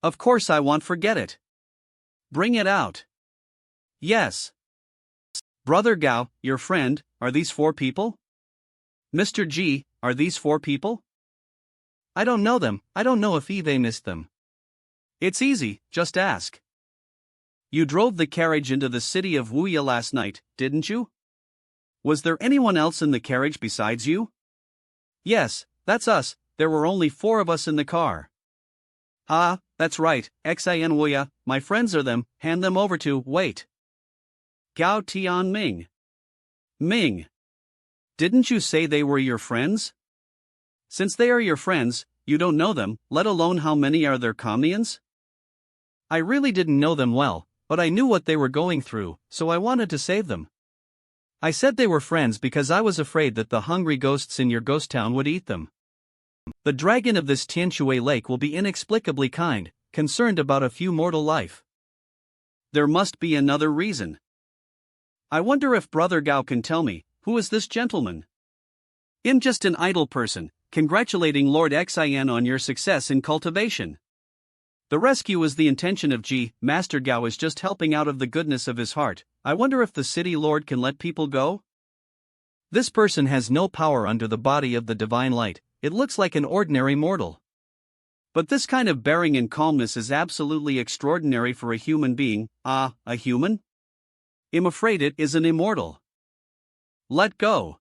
Of course I won't forget it. Bring it out. Yes. Brother Gao, your friend, are these 4 people? Mr. G, are these 4 people? I don't know them. I don't know if Eve missed them. It's easy, just ask. You drove the carriage into the city of Wuya last night, didn't you? Was there anyone else in the carriage besides you? Yes, that's us. There were only 4 of us in the car. Ah, that's right, XIN Wuya, my friends are them, hand them over to, wait. Gao Tian Ming. Ming. Didn't you say they were your friends? Since they are your friends, you don't know them, let alone how many are their communions? I really didn't know them well, but I knew what they were going through, so I wanted to save them. I said they were friends because I was afraid that the hungry ghosts in your ghost town would eat them. The dragon of this Tianshui Lake will be inexplicably kind, concerned about a few mortal life. There must be another reason. I wonder if Brother Gao can tell me, who is this gentleman? I'm just an idle person, congratulating Lord XIN on your success in cultivation. The rescue is the intention of G. Master Gao is just helping out of the goodness of his heart. I wonder if the city lord can let people go? This person has no power under the body of the divine light. It looks like an ordinary mortal. But this kind of bearing and calmness is absolutely extraordinary for a human being. A human? I'm afraid it is an immortal. Let go.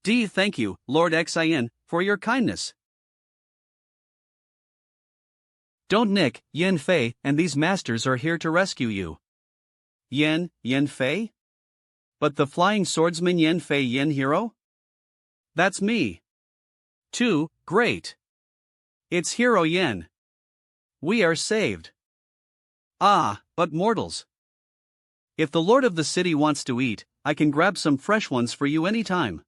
Thank you, Lord XIN, for your kindness. Don't Nick, Yin Fei, and these masters are here to rescue you. Yin Fei? But the flying swordsman Yin Fei Yin hero? That's me. Too, great. It's Hero Yin. We are saved. Ah, but mortals. If the lord of the city wants to eat, I can grab some fresh ones for you anytime.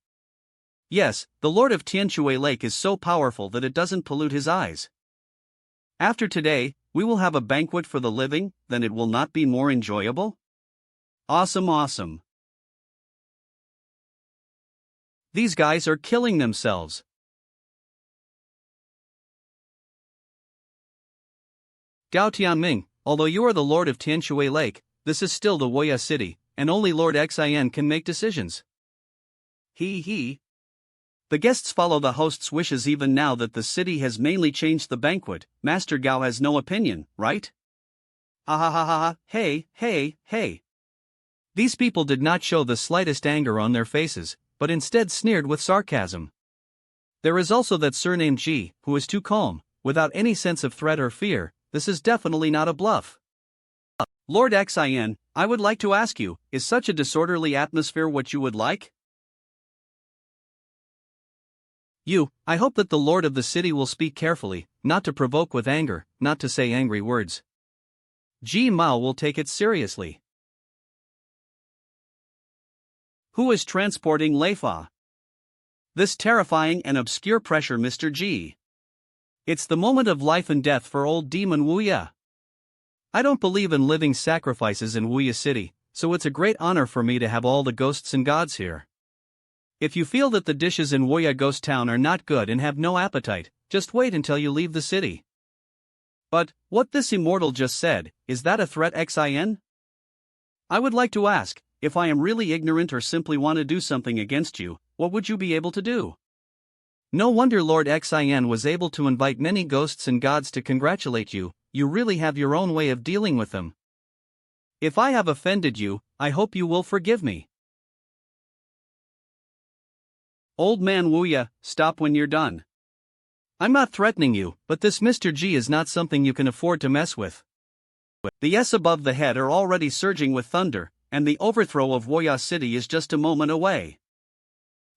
Yes, the lord of Tianshui Lake is so powerful that it doesn't pollute his eyes. After today, we will have a banquet for the living, then it will not be more enjoyable? Awesome. These guys are killing themselves. Gao Tianming, although you are the lord of Tianshui Lake, this is still the Wuya city, and only Lord XIN can make decisions. The guests follow the host's wishes even now that the city has mainly changed the banquet. Master Gao has no opinion, right? Hey. These people did not show the slightest anger on their faces, but instead sneered with sarcasm. There is also that surnamed Ji, who is too calm, without any sense of threat or fear. This is definitely not a bluff. Lord XIN, I would like to ask you, is such a disorderly atmosphere what you would like? I hope that the lord of the city will speak carefully, not to provoke with anger, not to say angry words. Ji Mao will take it seriously. Who is transporting Leifa? This terrifying and obscure pressure, Mr. G. It's the moment of life and death for old demon Wuya. I don't believe in living sacrifices in Wuya City, so it's a great honor for me to have all the ghosts and gods here. If you feel that the dishes in Wuya Ghost Town are not good and have no appetite, just wait until you leave the city. But, what this immortal just said, is that a threat XIN? I would like to ask, if I am really ignorant or simply want to do something against you, what would you be able to do? No wonder Lord XIN was able to invite many ghosts and gods to congratulate you. You really have your own way of dealing with them. If I have offended you, I hope you will forgive me. Old man Wuya, stop when you're done. I'm not threatening you, but this Mr. G is not something you can afford to mess with. The S above the head are already surging with thunder, and the overthrow of Woya City is just a moment away.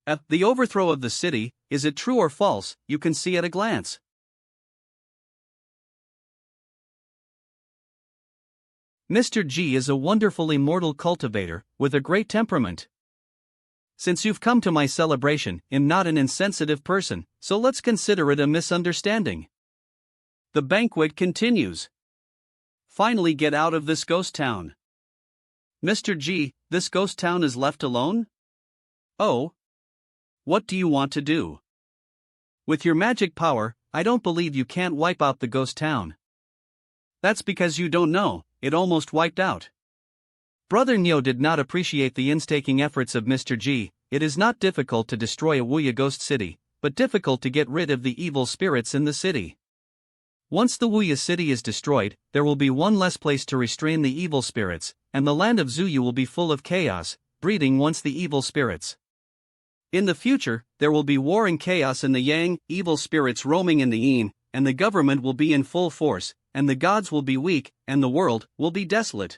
At the overthrow of the city, is it true or false, you can see at a glance. Mr. G is a wonderful immortal cultivator, with a great temperament. Since you've come to my celebration, I'm not an insensitive person, so let's consider it a misunderstanding. The banquet continues. Finally get out of this ghost town. Mr. G, this ghost town is left alone? Oh. What do you want to do? With your magic power, I don't believe you can't wipe out the ghost town. That's because you don't know, it almost wiped out. Brother Nyo did not appreciate the instaking efforts of Mr. G. It is not difficult to destroy a Wuya ghost city, but difficult to get rid of the evil spirits in the city. Once the Wuya city is destroyed, there will be one less place to restrain the evil spirits, and the land of Zuyu will be full of chaos, breeding once the evil spirits. In the future, there will be war and chaos in the Yang, evil spirits roaming in the Yin, and the government will be in full force, and the gods will be weak, and the world will be desolate.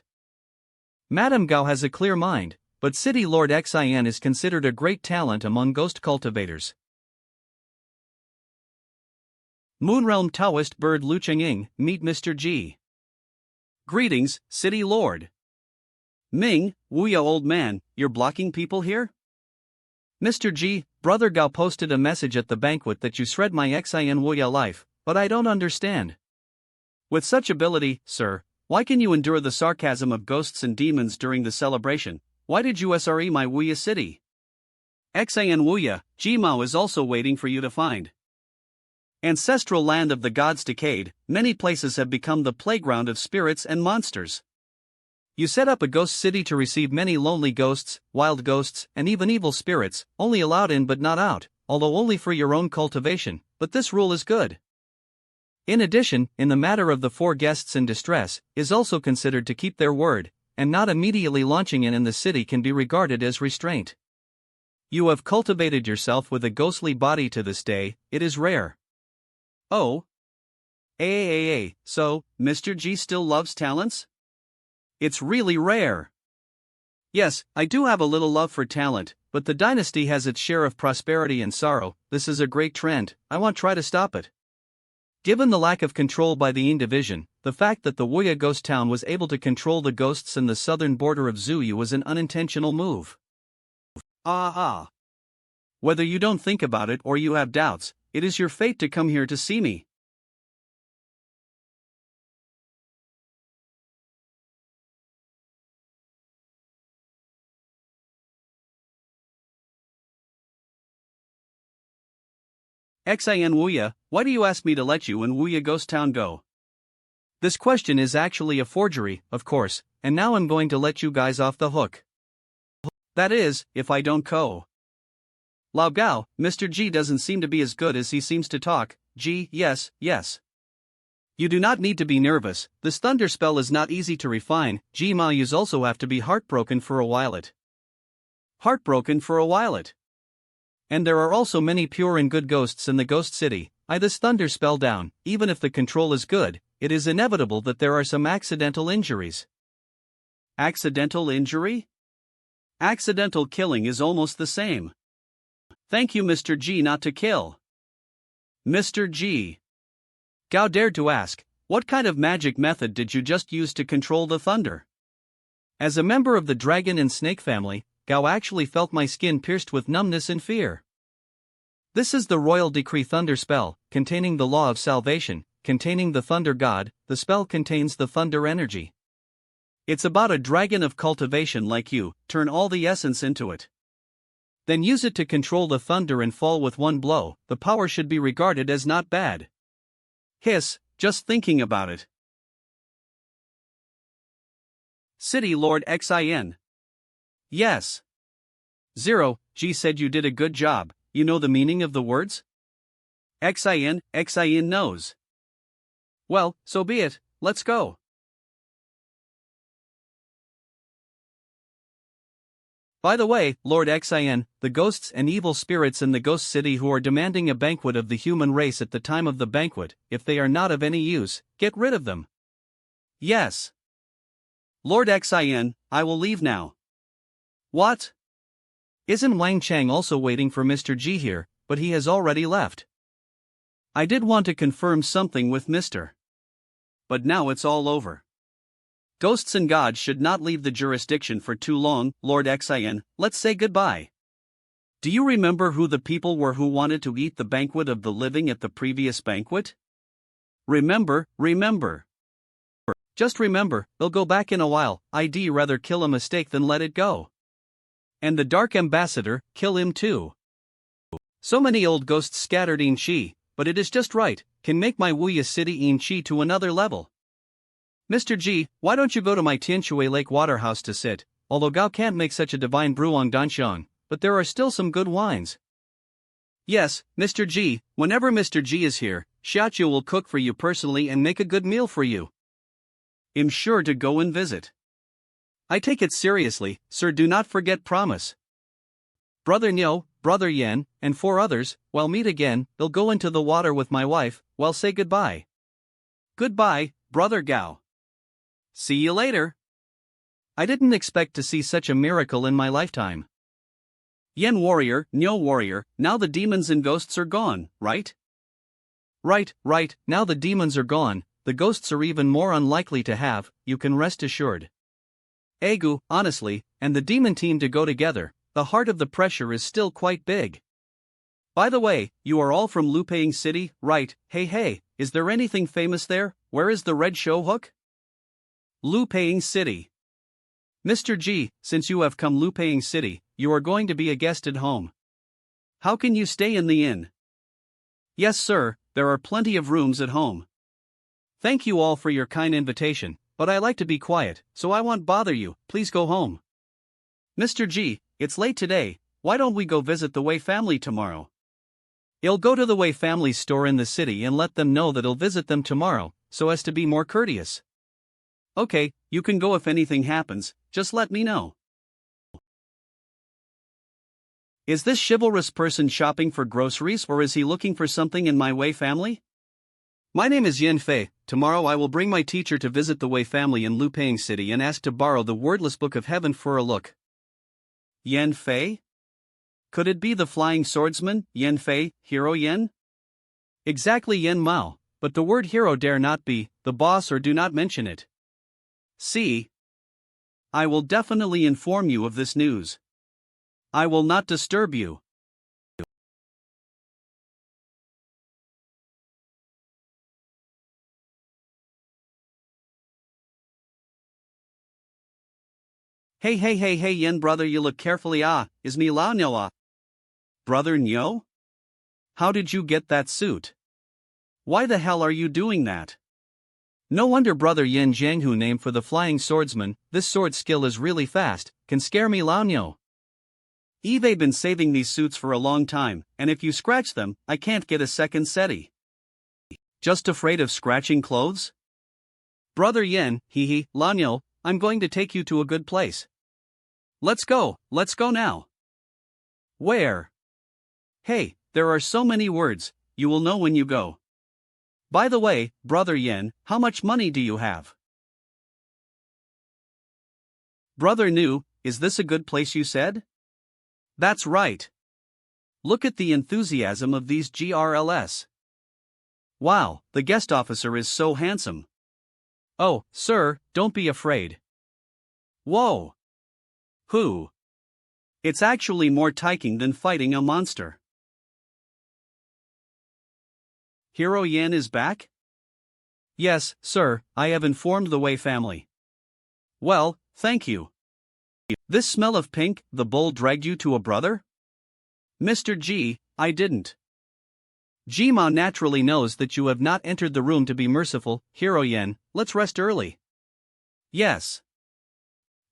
Madame Gao has a clear mind, but City Lord Xin is considered a great talent among ghost cultivators. Moonrealm Taoist bird Lu Chengying, meet Mr. G. Greetings, City Lord. Ming, Wuya old man, you're blocking people here? Mr. G, Brother Gao posted a message at the banquet that you shred my Xin Wuya life, but I don't understand. With such ability, sir, why can you endure the sarcasm of ghosts and demons during the celebration? Why did you SRE my Wuya city? Xin Wuya, Jimao is also waiting for you to find. Ancestral land of the gods decayed, many places have become the playground of spirits and monsters. You set up a ghost city to receive many lonely ghosts, wild ghosts, and even evil spirits, only allowed in but not out, although only for your own cultivation, but this rule is good. In addition, in the matter of the 4 guests in distress, is also considered to keep their word, and not immediately launching in the city can be regarded as restraint. You have cultivated yourself with a ghostly body to this day, it is rare. Oh. So, Mr. G still loves talents? It's really rare. Yes, I do have a little love for talent, but the dynasty has its share of prosperity and sorrow. This is a great trend, I won't try to stop it. Given the lack of control by the Yin division, the fact that the Wuya ghost town was able to control the ghosts in the southern border of Zuyu was an unintentional move. Whether you don't think about it or you have doubts, it is your fate to come here to see me. Xin Wuya, why do you ask me to let you and Wuya Ghost Town go? This question is actually a forgery, of course, and now I'm going to let you guys off the hook. That is, if I don't co. Lao Gao, Mr. G doesn't seem to be as good as he seems to talk. G, yes. You do not need to be nervous, this thunder spell is not easy to refine. G Mayus also have to be heartbroken for a while it. And there are also many pure and good ghosts in the ghost city. This thunder spell down, even if the control is good, it is inevitable that there are some accidental injuries. Accidental injury? Accidental killing is almost the same. Thank you Mr. G not to kill. Mr. G. Gao dared to ask, what kind of magic method did you just use to control the thunder? As a member of the dragon and snake family, Gao actually felt my skin pierced with numbness and fear. This is the royal decree thunder spell, containing the law of salvation, containing the thunder god. The spell contains the thunder energy. It's about a dragon of cultivation like you, turn all the essence into it. Then use it to control the thunder and fall with one blow, the power should be regarded as not bad. Hiss, just thinking about it. City Lord Xin. Yes. 0, G said you did a good job, you know the meaning of the words? Xin knows. Well, so be it, let's go. By the way, Lord Xin, the ghosts and evil spirits in the ghost city who are demanding a banquet of the human race at the time of the banquet, if they are not of any use, get rid of them. Yes. Lord Xin, I will leave now. What? Isn't Wang Chang also waiting for Mr. G here, but he has already left? I did want to confirm something with Mr. But now it's all over. Ghosts and gods should not leave the jurisdiction for too long, Lord Xin, let's say goodbye. Do you remember who the people were who wanted to eat the banquet of the living at the previous banquet? Remember. Just remember, they'll go back in a while. I'd rather kill a mistake than let it go. And the Dark Ambassador, kill him too. So many old ghosts scattered in Chi, but it is just right, can make my Wuya city in Chi to another level. Mr. G, why don't you go to my Tianshui Lake Waterhouse to sit, although Gao can't make such a divine bruang danxiang, but there are still some good wines. Yes, Mr. G, whenever Mr. G is here, Xiaoqiu will cook for you personally and make a good meal for you. I'm sure to go and visit. I take it seriously, sir, do not forget promise. Brother Niu, Brother Yan, and 4 others, while meet again, they'll go into the water with my wife, while say goodbye. Goodbye, Brother Gao. See you later. I didn't expect to see such a miracle in my lifetime. Yan warrior, Niu warrior, now the demons and ghosts are gone, right? Right, now the demons are gone, the ghosts are even more unlikely to have, you can rest assured. Egu, honestly, and the demon team to go together, the heart of the pressure is still quite big. By the way, you are all from Lupang City, right? Hey, is there anything famous there? Where is the red show hook? Lupang City. Mr. G, since you have come Lupang City, you are going to be a guest at home. How can you stay in the inn? Yes, sir, there are plenty of rooms at home. Thank you all for your kind invitation, but I like to be quiet, so I won't bother you, please go home. Mr. G, it's late today, why don't we go visit the Wei family tomorrow? I'll go to the Wei family's store in the city and let them know that I'll visit them tomorrow, so as to be more courteous. Okay, you can go if anything happens, just let me know. Is this chivalrous person shopping for groceries or is he looking for something in my Wei family? My name is Yin Fei. Tomorrow I will bring my teacher to visit the Wei family in Lupang City and ask to borrow the wordless book of heaven for a look. Yen Fei? Could it be the flying swordsman, Yen Fei, Hero Yen? Exactly, Yen Mao, but the word hero dare not be, the boss, or do not mention it. See? I will definitely inform you of this news. I will not disturb you. Hey, Yen brother, you look carefully. Is me Lao Nyo? Brother Nyo? How did you get that suit? Why the hell are you doing that? No wonder Brother Yin Jianghu name for the flying swordsman, this sword skill is really fast, can scare me Lao Nyo. I've been saving these suits for a long time, and if you scratch them, I can't get a second seti. Just afraid of scratching clothes? Brother Yen, Lao Nyo, I'm going to take you to a good place. Let's go now. Where? Hey, there are so many words, you will know when you go. By the way, Brother Yen, how much money do you have? Brother Nu, is this a good place you said? That's right. Look at the enthusiasm of these GRLS. Wow, the guest officer is so handsome. Oh, sir, don't be afraid. Whoa. Who? It's actually more taking than fighting a monster. Hero Yan is back? Yes, sir, I have informed the Wei family. Well, thank you. This smell of pink, the bull dragged you to a brother? Mr. G, I didn't. Jima naturally knows that you have not entered the room to be merciful. Hero Yan, let's rest early. Yes.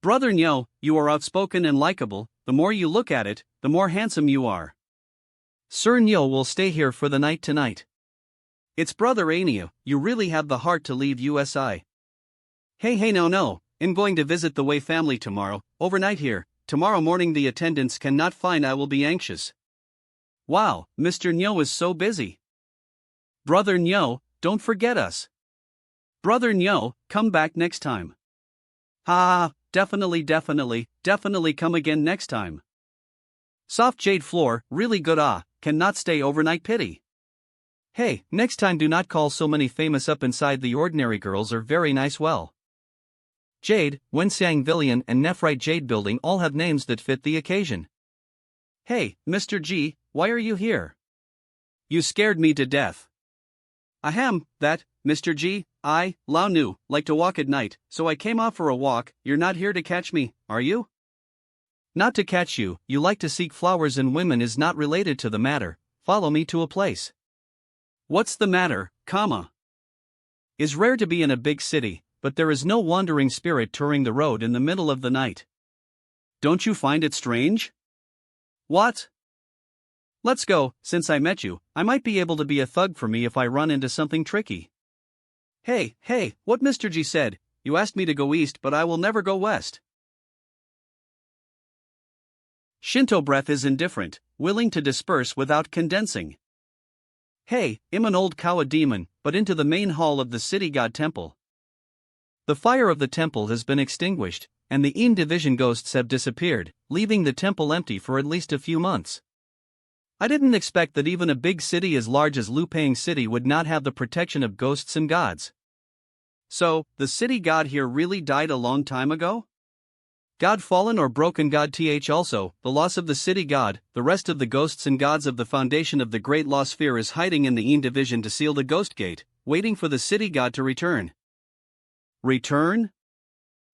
Brother Nyo, you are outspoken and likable, the more you look at it, the more handsome you are. Sir Nyo will stay here for the night tonight. It's Brother Ania, you really have the heart to leave USI. Hey no, I'm going to visit the Wei family tomorrow, overnight here, tomorrow morning the attendants cannot find I will be anxious. Wow, Mr. Nyo is so busy. Brother Nyo, don't forget us. Brother Nyo, come back next time. Ha, definitely come again next time. Soft jade floor, really good cannot stay overnight pity. Hey, next time do not call so many famous up inside the ordinary girls are very nice well. Jade, Wensiang Villian and Nephrite Jade Building all have names that fit the occasion. Hey, Mr. G, why are you here? You scared me to death. Ahem, that, Mr. G, I, Lao Nu, like to walk at night, so I came off for a walk. You're not here to catch me, are you? Not to catch you, you like to seek flowers and women is not related to the matter. Follow me to a place. What's the matter, Is rare to be in a big city, but there is no wandering spirit touring the road in the middle of the night. Don't you find it strange? What? Let's go, since I met you, I might be able to be a thug for me if I run into something tricky. Hey, what Mr. G said, you asked me to go east but I will never go west. Shinto breath is indifferent, willing to disperse without condensing. Hey, I'm an old Kawa demon, but into the main hall of the city god temple. The fire of the temple has been extinguished, and the Yin division ghosts have disappeared, leaving the temple empty for at least a few months. I didn't expect that even a big city as large as Lupang City would not have the protection of ghosts and gods. So, the city god here really died a long time ago? God fallen or broken god also, the loss of the city god, the rest of the ghosts and gods of the foundation of the great law sphere is hiding in the Yin division to seal the ghost gate, waiting for the city god to return. Return?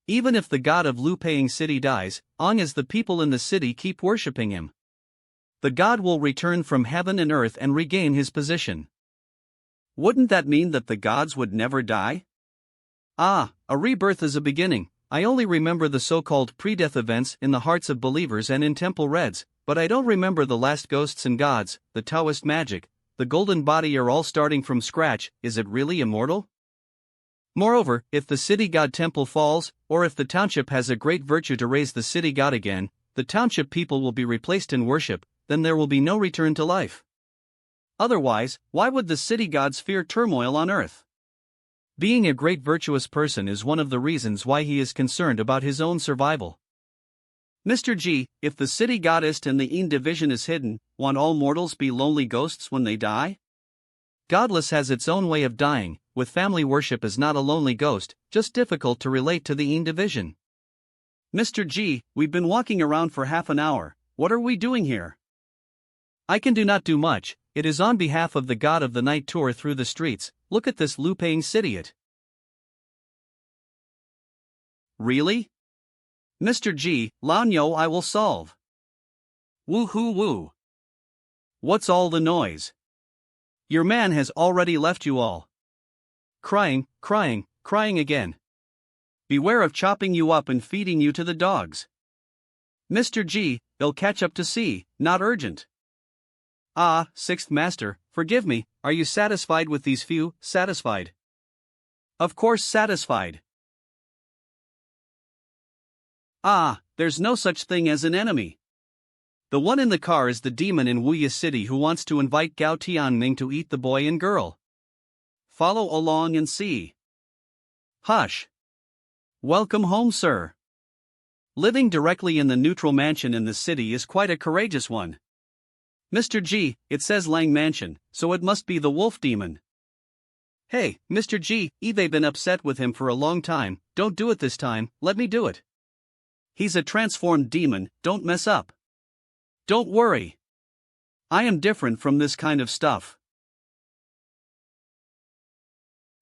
Even if the god of Lupang City dies, long as the people in the city keep worshipping him, the god will return from heaven and earth and regain his position. Wouldn't that mean that the gods would never die? A rebirth is a beginning. I only remember the so-called pre-death events in the hearts of believers and in temple reds, but I don't remember the last ghosts and gods, the Taoist magic, the golden body are all starting from scratch. Is it really immortal? Moreover, if the city god temple falls, or if the township has a great virtue to raise the city god again, the township people will be replaced in worship, then there will be no return to life. Otherwise, why would the city gods fear turmoil on earth? Being a great virtuous person is one of the reasons why he is concerned about his own survival. Mr. G, if the city goddess and the Yin division is hidden, won't all mortals be lonely ghosts when they die? Godless has its own way of dying, with family worship is not a lonely ghost, just difficult to relate to the Yin division. Mr. G, we've been walking around for half an hour, what are we doing here? I can do not do much, it is on behalf of the god of the night tour through the streets. Look at this Lupang city it. Really? Mr. G, Lanyo I will solve. Woo-hoo woo. What's all the noise? Your man has already left you all. Crying again. Beware of chopping you up and feeding you to the dogs. Mr. G, they'll catch up to see, not urgent. Sixth Master, forgive me, are you satisfied with these few? Satisfied. Of course satisfied. There's no such thing as an enemy. The one in the car is the demon in Wuya City who wants to invite Gao Tianming to eat the boy and girl. Follow along and see. Hush. Welcome home, sir. Living directly in the neutral mansion in the city is quite a courageous one. Mr. G, it says Lang Mansion, so it must be the wolf demon. Hey, Mr. G, I've been upset with him for a long time, don't do it this time, let me do it. He's a transformed demon, don't mess up. Don't worry. I am different from this kind of stuff.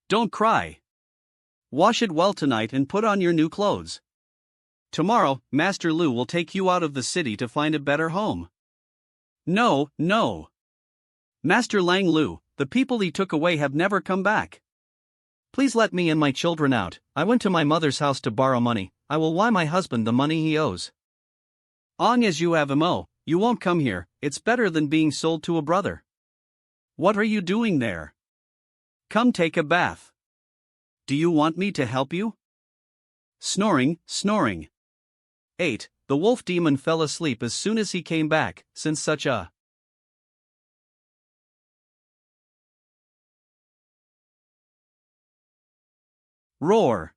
Don't cry. Wash it well tonight and put on your new clothes. Tomorrow, Master Lu will take you out of the city to find a better home. No. Master Lang Lu, the people he took away have never come back. Please let me and my children out, I went to my mother's house to borrow money, I will wire my husband the money he owes. Long as you have mo, you won't come here, it's better than being sold to a brother. What are you doing there? Come take a bath. Do you want me to help you? Snoring. 8. the wolf demon fell asleep as soon as he came back, since such a roar.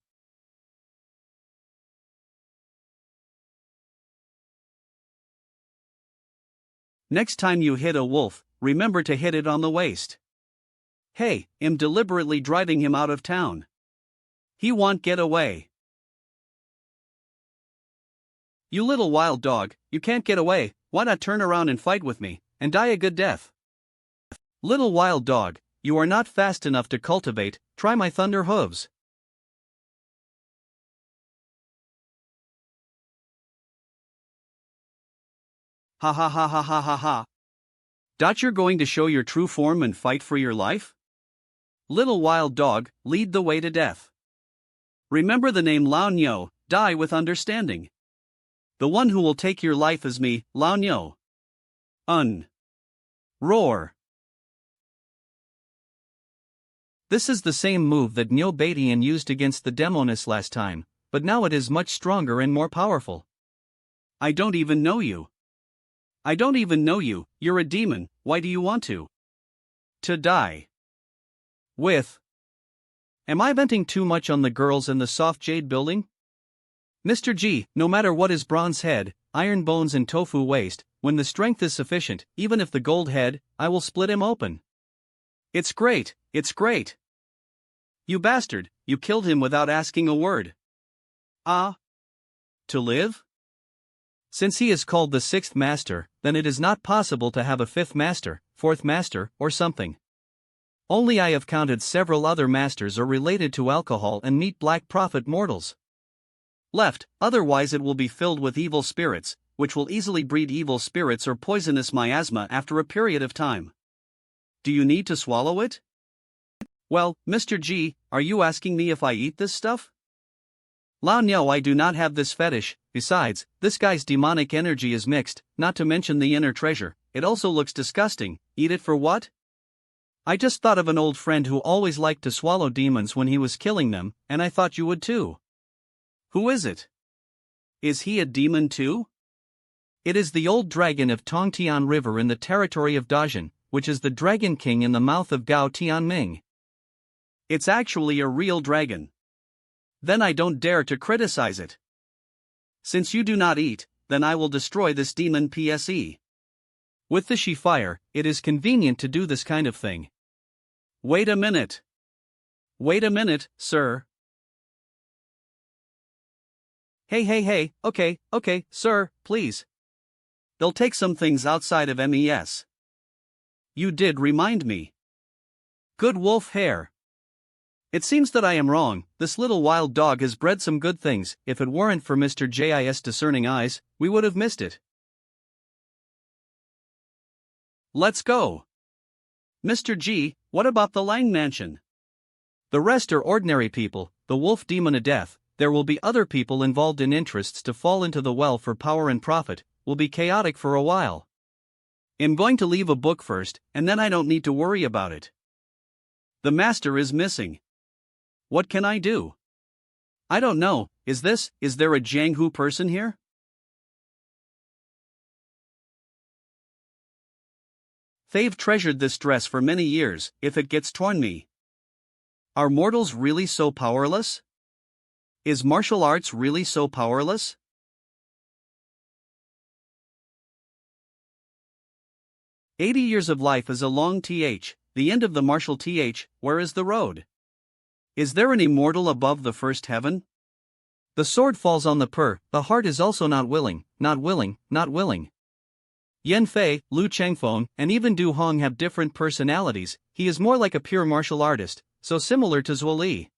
Next time you hit a wolf, remember to hit it on the waist. Hey, I'm deliberately driving him out of town. He won't get away. You little wild dog, you can't get away, why not turn around and fight with me, and die a good death? Little wild dog, you are not fast enough to cultivate, try my thunder hooves. Ha ha ha ha ha ha ha. Dot, you're going to show your true form and fight for your life? Little wild dog, lead the way to death. Remember the name Lao Nyo, die with understanding. The one who will take your life is me, Lao Nyo. Roar. This is the same move that Nyo Batian used against the Demonis last time, but now it is much stronger and more powerful. I don't even know you. I don't even know you, you're a demon, why do you want to? To die. With. Am I venting too much on the girls in the soft jade building? Mr. G, no matter what his bronze head, iron bones and tofu waist, when the strength is sufficient, even if the gold head, I will split him open. It's great, it's great. You bastard, you killed him without asking a word. Ah. To live? Since he is called the sixth master, then it is not possible to have a fifth master, fourth master, or something. Only I have counted several other masters are related to alcohol and meat black prophet mortals. Left, otherwise it will be filled with evil spirits, which will easily breed evil spirits or poisonous miasma after a period of time. Do you need to swallow it? Well, Mr. G, are you asking me if I eat this stuff? Lao Nyo, I do not have this fetish, besides, this guy's demonic energy is mixed, not to mention the inner treasure, it also looks disgusting, eat it for what? I just thought of an old friend who always liked to swallow demons when he was killing them, and I thought you would too. Who is it? Is he a demon too? It is the old dragon of Tongtian River in the territory of Dajin, which is the Dragon King in the mouth of Gao Tianming. It's actually a real dragon. Then I don't dare to criticize it. Since you do not eat, then I will destroy this demon PSE. With the Shi fire, it is convenient to do this kind of thing. Wait a minute. Wait a minute, sir. Hey, okay, sir, please. They'll take some things outside of MES. You did remind me. Good wolf hair. It seems that I am wrong, this little wild dog has bred some good things, if it weren't for Mr. J's discerning eyes, we would have missed it. Let's go. Mr. G, what about the Lang Mansion? The rest are ordinary people, the wolf demon of death, there will be other people involved in interests to fall into the well for power and profit, will be chaotic for a while. I'm going to leave a book first, and then I don't need to worry about it. The master is missing. What can I do? I don't know, is there a Jianghu person here? They've treasured this dress for many years, if it gets torn me. Are mortals really so powerless? Is martial arts really so powerless? "80 years of life is a long th, the end of the martial th, where is the road? Is there an immortal above the first heaven? The sword falls on the heart is also not willing. Yan Fei, Lu Chengfeng, and even Du Hong have different personalities, he is more like a pure martial artist, so similar to Zhuo Li.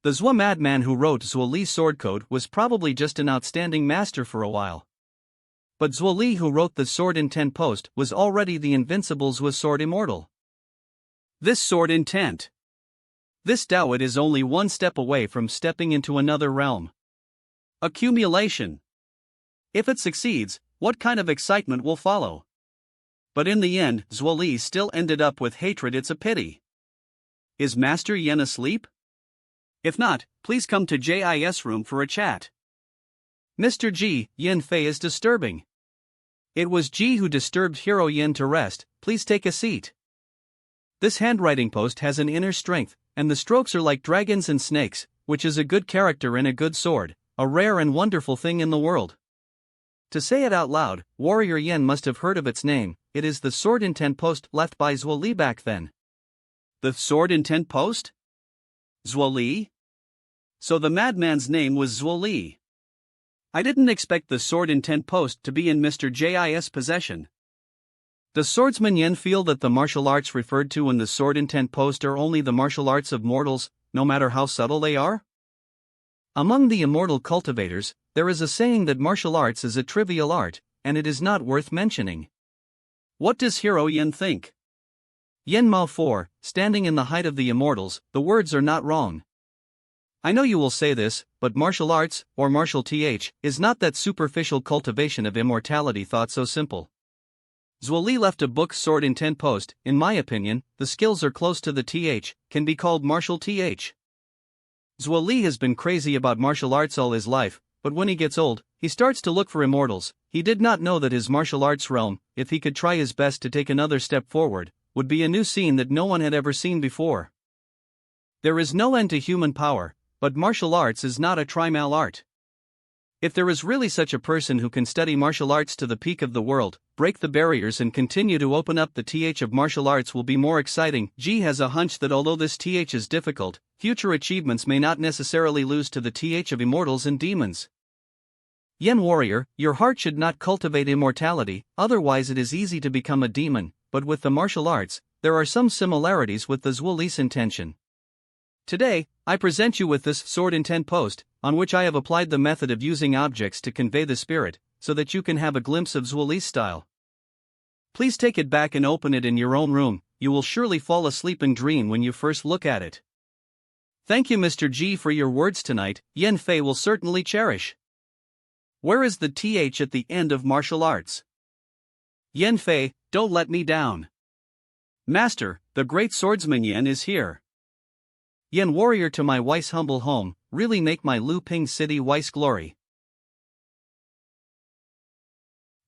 The Zhuo madman who wrote Zhuo Li's sword code was probably just an outstanding master for a while. But Zhuo Li who wrote the sword intent post was already the Invincible Zhuo sword immortal. This sword intent. This Dawit is only one step away from stepping into another realm. Accumulation. If it succeeds, what kind of excitement will follow? But in the end, Zhuo Li still ended up with hatred, it's a pity. Is Master Yen asleep? If not, please come to JIS room for a chat. Mr. G, Yin Fei is disturbing. It was G who disturbed Hero Yin to rest, please take a seat. This handwriting post has an inner strength, and the strokes are like dragons and snakes, which is a good character in a good sword, a rare and wonderful thing in the world. To say it out loud, Warrior Yin must have heard of its name, it is the sword intent post left by Zhuo Li back then. The sword intent post? Zhuo Li? So the madman's name was Zhuo Li. I didn't expect the sword intent post to be in Mr. J's possession. Does Swordsman Yin feel that the martial arts referred to in the sword intent post are only the martial arts of mortals, no matter how subtle they are? Among the immortal cultivators, there is a saying that martial arts is a trivial art, and it is not worth mentioning. What does Hero Yin think? Yin Mao 4, standing in the height of the immortals, the words are not wrong. I know you will say this, but martial arts, or martial th, is not that superficial cultivation of immortality thought so simple. Zhuo Li left a book sword intent post, in my opinion, the skills are close to the th, can be called martial th. Zhuo Li has been crazy about martial arts all his life, but when he gets old, he starts to look for immortals. He did not know that his martial arts realm, if he could try his best to take another step forward, would be a new scene that no one had ever seen before. There is no end to human power, but martial arts is not a trimal art. If there is really such a person who can study martial arts to the peak of the world, break the barriers and continue to open up the th of martial arts will be more exciting. G has a hunch that although this th is difficult, future achievements may not necessarily lose to the th of immortals and demons. Yen Warrior, your heart should not cultivate immortality, otherwise it is easy to become a demon, but with the martial arts, there are some similarities with the Zhuo Li's intention. Today, I present you with this sword intent post, on which I have applied the method of using objects to convey the spirit, so that you can have a glimpse of Zhuo Li's style. Please take it back and open it in your own room, you will surely fall asleep and dream when you first look at it. Thank you Mr. G for your words tonight, Yen Fei will certainly cherish. Where is the th at the end of martial arts? Yen Fei, don't let me down. Master, the great swordsman Yen is here. Yen Warrior to my wife's humble home, really make my Lu Ping City wife's glory.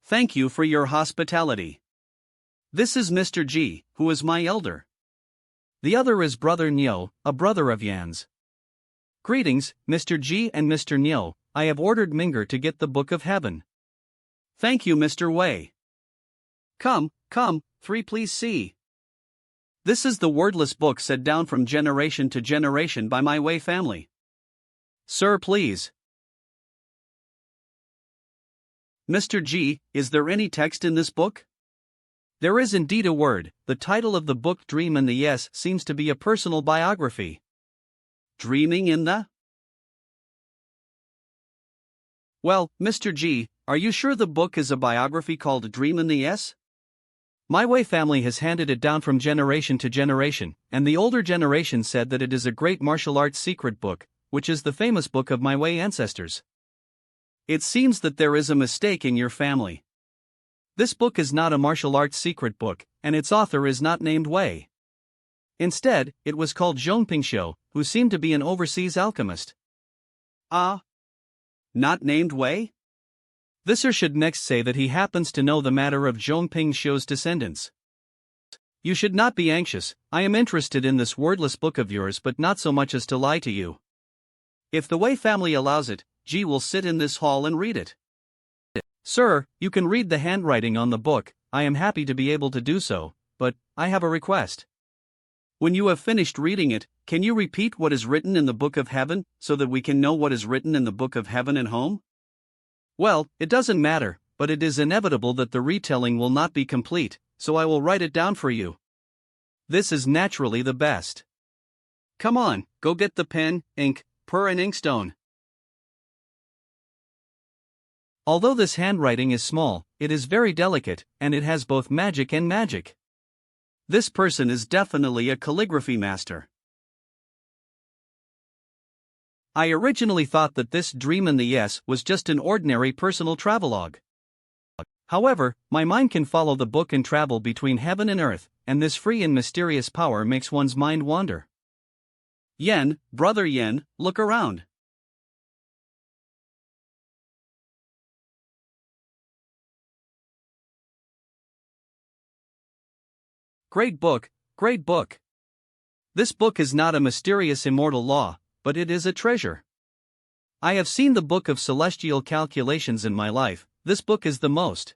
Thank you for your hospitality. This is Mr. G, who is my elder. The other is Brother Niu, a brother of Yan's. Greetings, Mr. G and Mr. Niu, I have ordered Minger to get the Book of Heaven. Thank you Mr. Wei. Come, 3 please see. This is the wordless book set down from generation to generation by my Wei family. Sir please. Mr. G, is there any text in this book? There is indeed a word, the title of the book Dream in the Yes seems to be a personal biography. Dreaming in the? Well, Mr. G, are you sure the book is a biography called Dream in the Yes? My Wei family has handed it down from generation to generation, and the older generation said that it is a great martial arts secret book, which is the famous book of my Wei ancestors. It seems that there is a mistake in your family. This book is not a martial arts secret book, and its author is not named Wei. Instead, it was called Zhong Pingxiu, who seemed to be an overseas alchemist. Ah? Not named Wei? Thisser should next say that he happens to know the matter of Zhong Pingxiu's descendants. You should not be anxious, I am interested in this wordless book of yours but not so much as to lie to you. If the Wei family allows it, G will sit in this hall and read it. Sir, you can read the handwriting on the book, I am happy to be able to do so, but I have a request. When you have finished reading it, can you repeat what is written in the Book of Heaven, so that we can know what is written in the Book of Heaven and home? Well, it doesn't matter, but it is inevitable that the retelling will not be complete, so I will write it down for you. This is naturally the best. Come on, go get the pen, ink, and inkstone. Although this handwriting is small, it is very delicate, and it has both magic and magic. This person is definitely a calligraphy master. I originally thought that this Dream in the Yes was just an ordinary personal travelogue. However, my mind can follow the book and travel between heaven and earth, and this free and mysterious power makes one's mind wander. Yen, brother Yen, look around. Great book, great book. This book is not a mysterious immortal law, but it is a treasure. I have seen the book of celestial calculations in my life, this book is the most.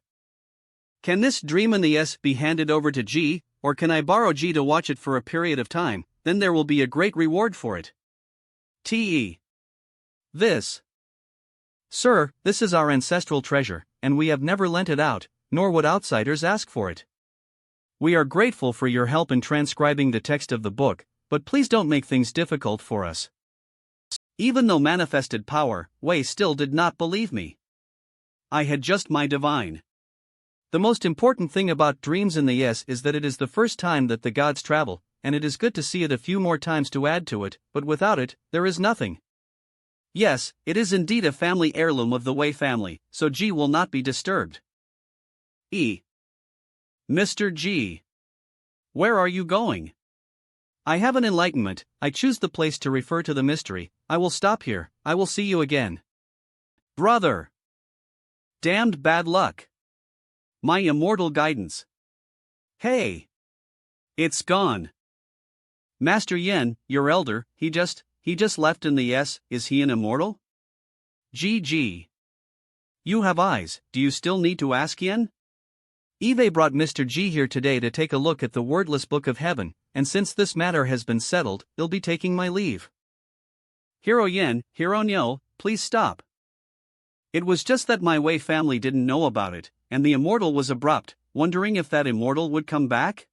Can this dream in the S be handed over to G, or can I borrow G to watch it for a period of time, then there will be a great reward for it. T.E. This. Sir, this is our ancestral treasure, and we have never lent it out, nor would outsiders ask for it. We are grateful for your help in transcribing the text of the book, but please don't make things difficult for us. Even though manifested power, Wei still did not believe me. I had just my divine. The most important thing about dreams in the S is that it is the first time that the gods travel, and it is good to see it a few more times to add to it, but without it, there is nothing. Yes, it is indeed a family heirloom of the Wei family, so G will not be disturbed. E. Mr. G. Where are you going? I have an enlightenment, I choose the place to refer to the mystery, I will stop here, I will see you again. Brother! Damned bad luck! My immortal guidance. Hey! It's gone. Master Yen, your elder, he just left in the S, is he an immortal? GG. You have eyes, do you still need to ask Yen? Eve brought Mr. G here today to take a look at the wordless book of heaven, and since this matter has been settled, he'll be taking my leave. Hero Yen, Hero Nyo, please stop. It was just that my Wei family didn't know about it, and the immortal was abrupt, wondering if that immortal would come back?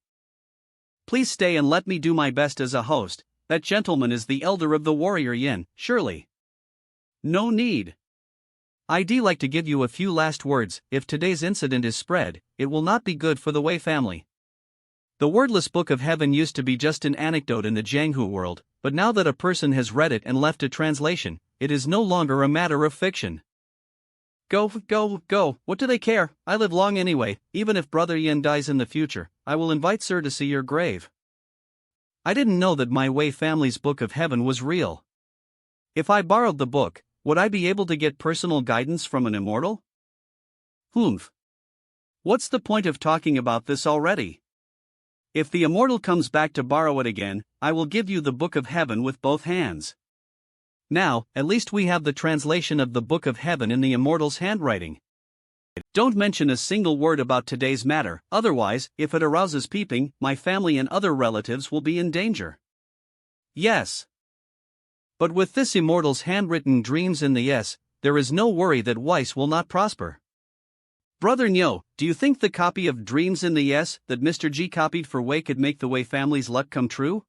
Please stay and let me do my best as a host, that gentleman is the elder of the warrior Yen, surely. No need. I'd like to give you a few last words, if today's incident is spread, it will not be good for the Wei family. The wordless book of heaven used to be just an anecdote in the Jianghu world, but now that a person has read it and left a translation, it is no longer a matter of fiction. Go, what do they care, I live long anyway, even if Brother Yen dies in the future, I will invite Sir to see your grave. I didn't know that my Wei family's book of heaven was real. If I borrowed the book, would I be able to get personal guidance from an immortal? Humph. What's the point of talking about this already? If the immortal comes back to borrow it again, I will give you the book of heaven with both hands. Now, at least we have the translation of the book of heaven in the immortal's handwriting. Don't mention a single word about today's matter, otherwise, if it arouses peeping, my family and other relatives will be in danger. Yes. But with this immortal's handwritten dreams in the S, there is no worry that Weiss will not prosper. Brother Nyo, do you think the copy of Dreams in the S that Mr. G copied for Wei could make the Wei family's luck come true?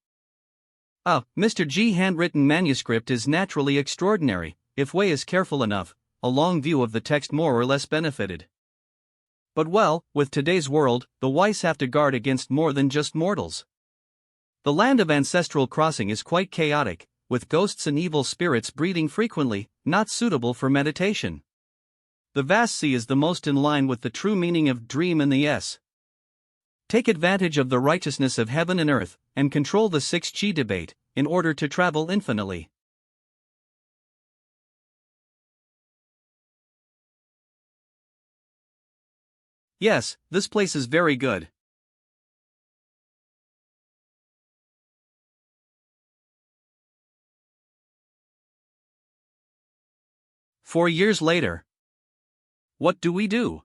Mr. G handwritten manuscript is naturally extraordinary, if Wei is careful enough, a long view of the text more or less benefited. But well, with today's world, the Weiss have to guard against more than just mortals. The land of ancestral crossing is quite chaotic, with ghosts and evil spirits breeding frequently, not suitable for meditation. The vast sea is the most in line with the true meaning of dream in the S. Take advantage of the righteousness of heaven and earth, and control the 6G debate, in order to travel infinitely. Yes, this place is very good. Four years later. What do we do?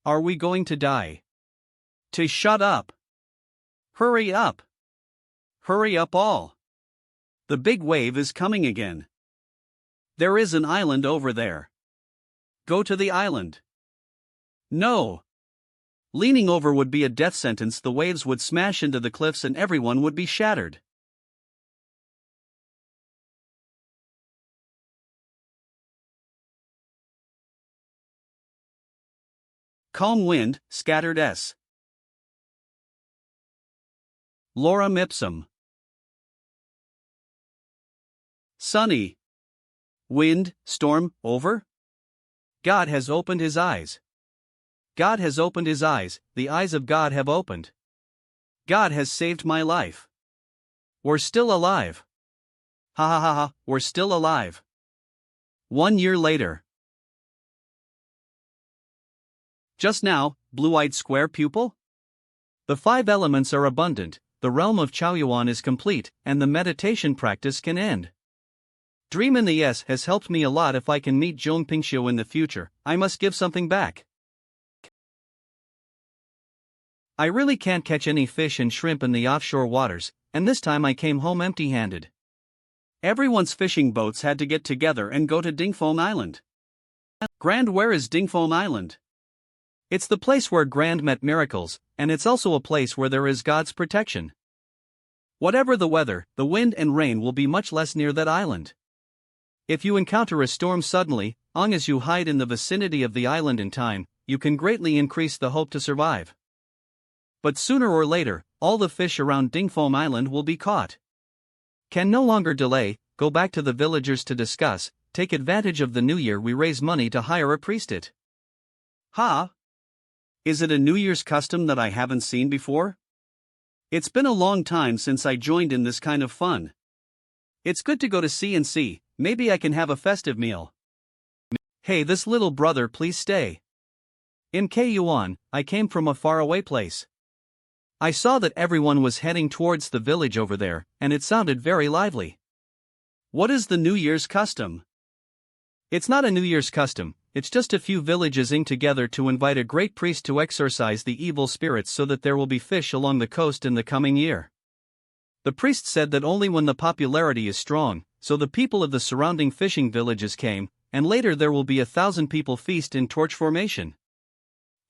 Are we going to die? To shut up. Hurry up. Hurry up all. The big wave is coming again. There is an island over there. Go to the island. No. Leaning over would be a death sentence, the waves would smash into the cliffs and everyone would be shattered. Calm wind, scattered S. Lorem ipsum. Sunny. Wind, storm, over? God has opened his eyes. God has opened his eyes, the eyes of God have opened. God has saved my life. We're still alive. Ha ha ha ha, we're still alive. 1 year later. Just now, blue-eyed square pupil? The 5 elements are abundant, the realm of Yuan is complete, and the meditation practice can end. Dream in the S has helped me a lot. If I can meet Zhongpingxiu in the future, I must give something back. I really can't catch any fish and shrimp in the offshore waters, and this time I came home empty-handed. Everyone's fishing boats had to get together and go to Dingfeng Island. Grand, where is Dingfeng Island? It's the place where Grand met miracles, and it's also a place where there is God's protection. Whatever the weather, the wind and rain will be much less near that island. If you encounter a storm suddenly, long as you hide in the vicinity of the island in time, you can greatly increase the hope to survive. But sooner or later, all the fish around Dingfeng Island will be caught. Can no longer delay, go back to the villagers to discuss, take advantage of the new year. We raise money to hire a priestess. Ha! Is it a New Year's custom that I haven't seen before? It's been a long time since I joined in this kind of fun. It's good to go to C&C, maybe I can have a festive meal. Hey, this little brother, please stay. In Yuan, I came from a faraway place. I saw that everyone was heading towards the village over there, and it sounded very lively. What is the New Year's custom? It's not a New Year's custom, it's just a few villages ing together to invite a great priest to exorcise the evil spirits so that there will be fish along the coast in the coming year. The priest said that only when the popularity is strong, so the people of the surrounding fishing villages came, and later there will be 1,000 people feast in torch formation.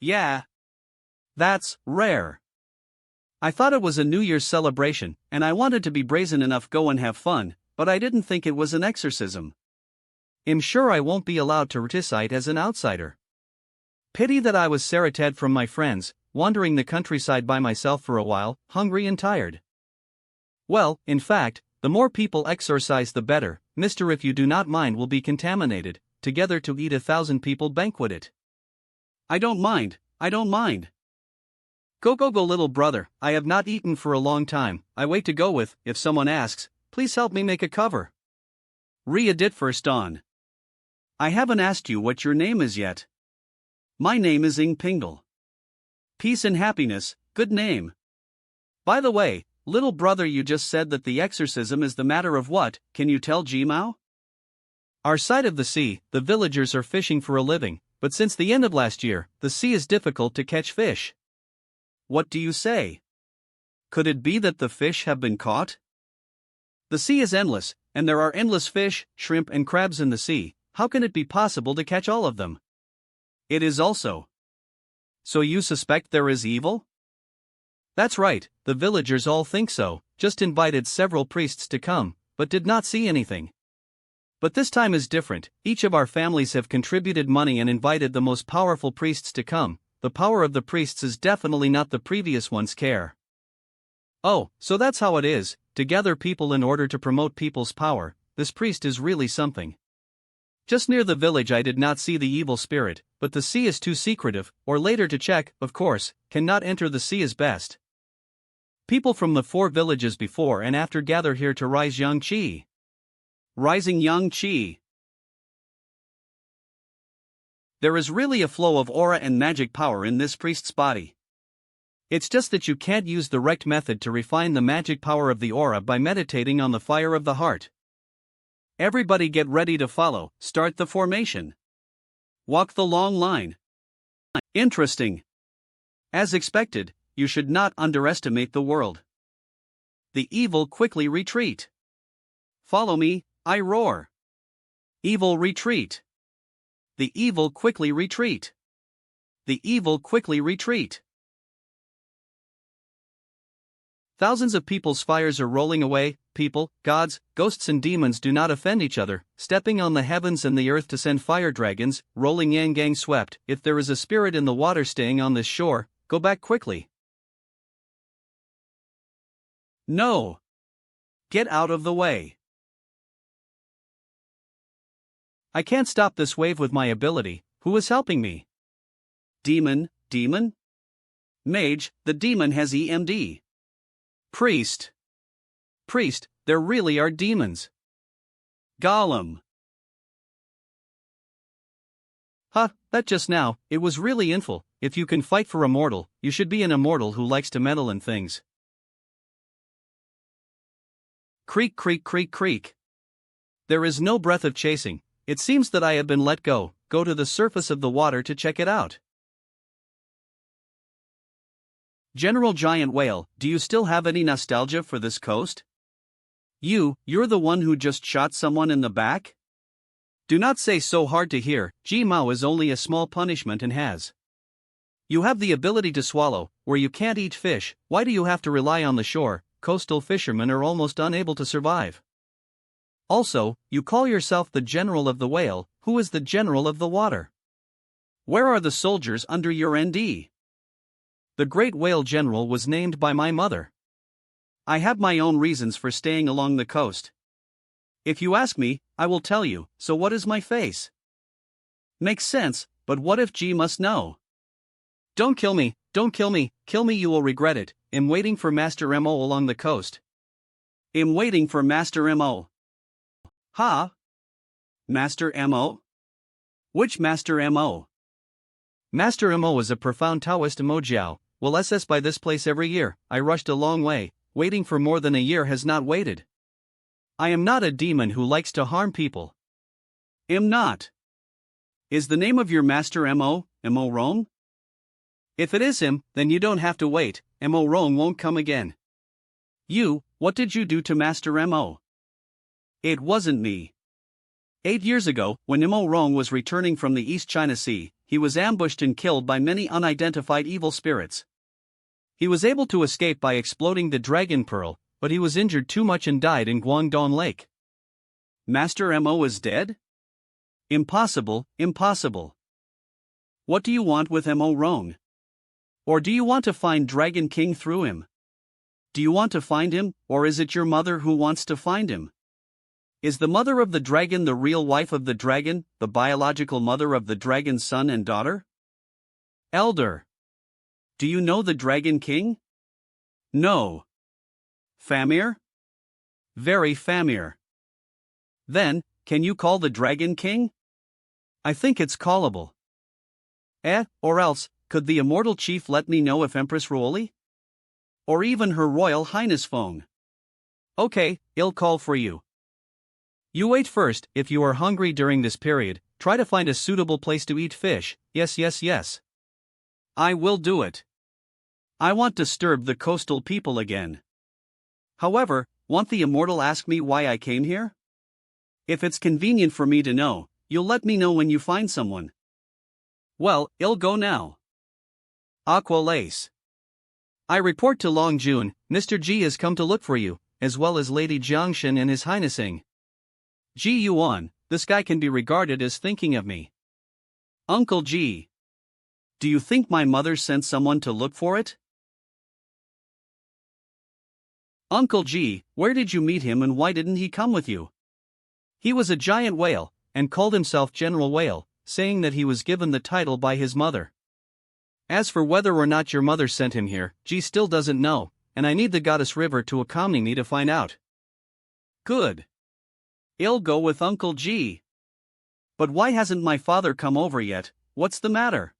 Yeah. That's rare. I thought it was a New Year's celebration, and I wanted to be brazen enough go and have fun, but I didn't think it was an exorcism. I'm sure I won't be allowed to participate as an outsider. Pity that I was separated from my friends, wandering the countryside by myself for a while, hungry and tired. Well, in fact, the more people exorcise the better, Mr. If you do not mind will be contaminated, together to eat 1,000 people banquet it. I don't mind. Go little brother, I have not eaten for a long time. I wait to go with, if someone asks, please help me make a cover. Read it first on. I haven't asked you what your name is yet. My name is Ing Pingle. Peace and happiness, good name. By the way, little brother, you just said that the exorcism is the matter of what, can you tell Jimao? Our side of the sea, the villagers are fishing for a living, but since the end of last year, the sea is difficult to catch fish. What do you say? Could it be that the fish have been caught? The sea is endless, and there are endless fish, shrimp and crabs in the sea. How can it be possible to catch all of them? It is also. So you suspect there is evil? That's right, the villagers all think so, just invited several priests to come, but did not see anything. But this time is different, each of our families have contributed money and invited the most powerful priests to come. The power of the priests is definitely not the previous one's care. Oh, so that's how it is, to gather people in order to promote people's power. This priest is really something. Just near the village I did not see the evil spirit, but the sea is too secretive, or later to check, of course, cannot enter the sea is best. People from the 4 villages before and after gather here to rise Yang Qi. Rising Yang Qi. There is really a flow of aura and magic power in this priest's body. It's just that you can't use the right method to refine the magic power of the aura by meditating on the fire of the heart. Everybody get ready to follow, start the formation. Walk the long line. Interesting. As expected, you should not underestimate the world. The evil quickly retreat. Follow me, I roar. Evil retreat. The evil quickly retreat. The evil quickly retreat. Thousands of people's fires are rolling away. People, gods, ghosts and demons do not offend each other, stepping on the heavens and the earth to send fire dragons, rolling yang gang swept. If there is a spirit in the water staying on this shore, go back quickly. No. Get out of the way. I can't stop this wave with my ability. Who is helping me? Demon? Mage, the demon has EMD. Priest, there really are demons. Golem. That just now, it was really inful. If you can fight for a mortal, you should be an immortal who likes to meddle in things. Creak, creak, creak, creak. There is no breath of chasing. It seems that I have been let go. Go to the surface of the water to check it out. General Giant Whale, do you still have any nostalgia for this coast? You're the one who just shot someone in the back? Do not say so hard to hear. Ji Mao is only a small punishment and has. You have the ability to swallow, where you can't eat fish. Why do you have to rely on the shore? Coastal fishermen are almost unable to survive. Also, you call yourself the general of the whale. Who is the general of the water? Where are the soldiers under your ND? The great whale general was named by my mother. I have my own reasons for staying along the coast. If you ask me, I will tell you. So what is my face? Makes sense, but what if G must know? Don't kill me, kill me, you will regret it. Am waiting for Master Mo along the coast. Am waiting for Master Mo. Master Mo? Which Master Mo? Master Mo is a profound Taoist emojiao, will SS by this place every year. I rushed a long way, waiting for more than a year has not waited. I am not a demon who likes to harm people. Am not. Is the name of your Master Mo, Mo Rong? If it is him, then you don't have to wait, Mo Rong won't come again. What did you do to Master Mo? It wasn't me. 8 years ago, when Mo Rong was returning from the East China Sea, he was ambushed and killed by many unidentified evil spirits. He was able to escape by exploding the dragon pearl, but he was injured too much and died in Guangdong Lake. Master Mo is dead? Impossible, impossible. What do you want with Mo Rong? Or do you want to find Dragon King through him? Do you want to find him, or is it your mother who wants to find him? Is the mother of the dragon the real wife of the dragon, the biological mother of the dragon's son and daughter? Elder. Do you know the Dragon King? No. Famir? Very Famir. Then, can you call the Dragon King? I think it's callable. Or else, could the immortal chief let me know if Empress Ruoli? Or even Her Royal Highness Feng? Okay, I'll call for you. You wait first. If you are hungry during this period, try to find a suitable place to eat fish. Yes. I will do it. I want to disturb the coastal people again. However, won't the immortal ask me why I came here? If it's convenient for me to know, you'll let me know when you find someone. Well, I'll go now. Aqua Lace. I report to Long Jun. Mr. G has come to look for you, as well as Lady Jiangshan and His Highnessing. Ji Yuan, this guy can be regarded as thinking of me. Uncle G. Do you think my mother sent someone to look for it? Uncle G, where did you meet him and why didn't he come with you? He was a giant whale, and called himself General Whale, saying that he was given the title by his mother. As for whether or not your mother sent him here, G still doesn't know, and I need the goddess river to accompany me to find out. Good. I'll go with Uncle G. But why hasn't my father come over yet? What's the matter?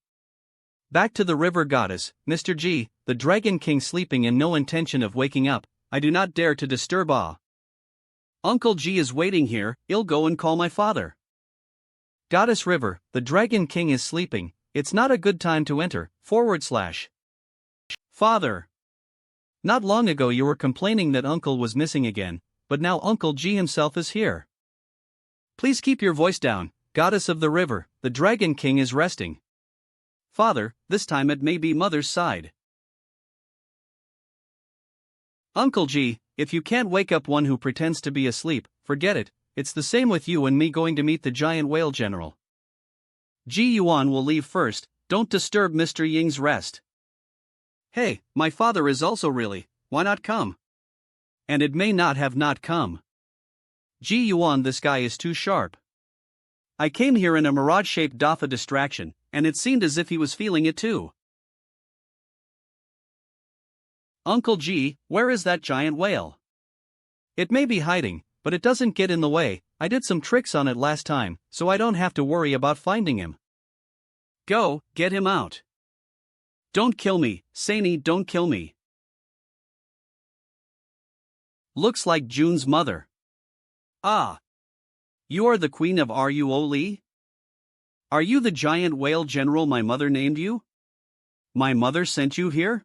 Back to the river goddess, Mr. G, the Dragon King sleeping and no intention of waking up. I do not dare to disturb Uncle G is waiting here. I'll go and call my father. Goddess River, the Dragon King is sleeping. It's not a good time to enter. / Father. Not long ago you were complaining that Uncle was missing again, but now Uncle G himself is here. Please keep your voice down, Goddess of the River, the Dragon King is resting. Father, this time it may be Mother's side. Uncle G, if you can't wake up one who pretends to be asleep, forget it. It's the same with you and me going to meet the giant whale general. Ji Yuan will leave first. Don't disturb Mr. Ying's rest. Hey, my father is also really, why not come? And it may not have not come. Ji Yuan, this guy is too sharp. I came here in a mirage-shaped Dafa distraction, and it seemed as if he was feeling it too. Uncle G, where is that giant whale? It may be hiding, but it doesn't get in the way. I did some tricks on it last time, so I don't have to worry about finding him. Go, get him out. Don't kill me, Sani, don't kill me. Looks like June's mother. Ah. You are the queen of Ruo? Are you the giant whale general my mother named you? My mother sent you here?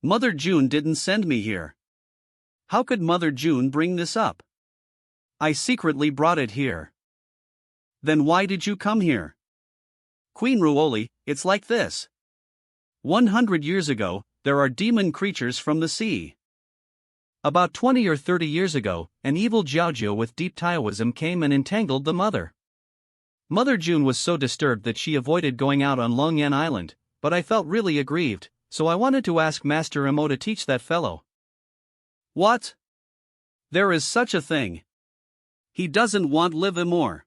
Mother June didn't send me here. How could Mother June bring this up? I secretly brought it here. Then why did you come here? Queen Ruoli, it's like this. 100 years ago, there are demon creatures from the sea. About 20 or 30 years ago, an evil Jiaojiu with deep Taoism came and entangled the mother. Mother June was so disturbed that she avoided going out on Longyan Island, but I felt really aggrieved, so I wanted to ask Master Imo to teach that fellow. What? There is such a thing. He doesn't want live more.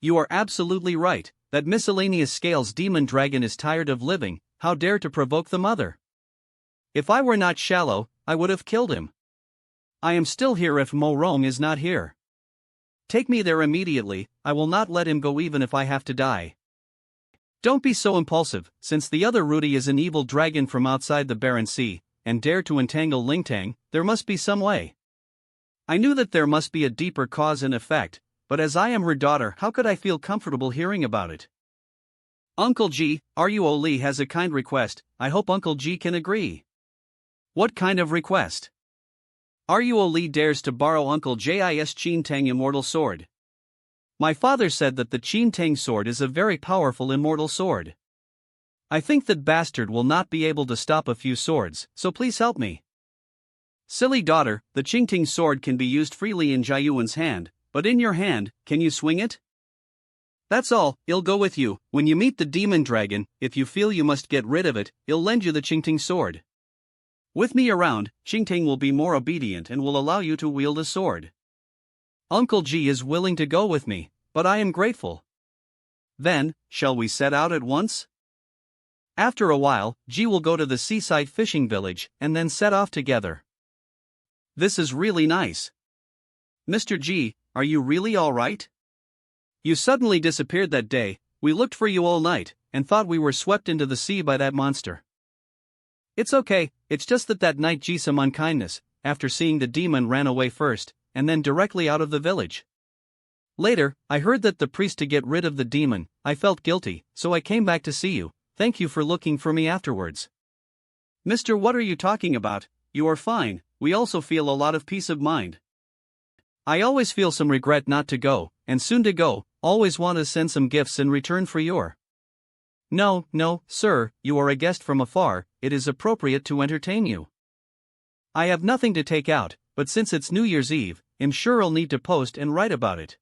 You are absolutely right, that miscellaneous scales demon dragon is tired of living, how dare to provoke the mother. If I were not shallow, I would have killed him. I am still here if Mo Rong is not here. Take me there immediately, I will not let him go even if I have to die. Don't be so impulsive, since the other Rudy is an evil dragon from outside the Barren Sea, and dare to entangle Lingtang, there must be some way. I knew that there must be a deeper cause and effect, but as I am her daughter, how could I feel comfortable hearing about it? Uncle G, Ruo Li has a kind request, I hope Uncle G can agree. What kind of request? Ruo Li dares to borrow Uncle Jis Qintang immortal sword. My father said that the Qintang sword is a very powerful immortal sword. I think that bastard will not be able to stop a few swords, so please help me. Silly daughter, the Qingting sword can be used freely in Jiayuan's hand, but in your hand, can you swing it? That's all, I'll go with you. When you meet the demon dragon, if you feel you must get rid of it, I'll lend you the Qingting sword. With me around, Qingting will be more obedient and will allow you to wield a sword. Uncle G is willing to go with me, but I am grateful. Then, shall we set out at once? After a while, G will go to the seaside fishing village and then set off together. This is really nice. Mr. G, are you really all right? You suddenly disappeared that day, we looked for you all night, and thought we were swept into the sea by that monster. It's okay, it's just that night G some unkindness, after seeing the demon ran away first, and then directly out of the village. Later, I heard that the priest to get rid of the demon, I felt guilty, so I came back to see you, thank you for looking for me afterwards. Mister, what are you talking about? You are fine, we also feel a lot of peace of mind. I always feel some regret not to go, and soon to go, always want to send some gifts in return for your. No, sir, you are a guest from afar, it is appropriate to entertain you. I have nothing to take out, but since it's New Year's Eve, I'm sure I'll need to post and write about it.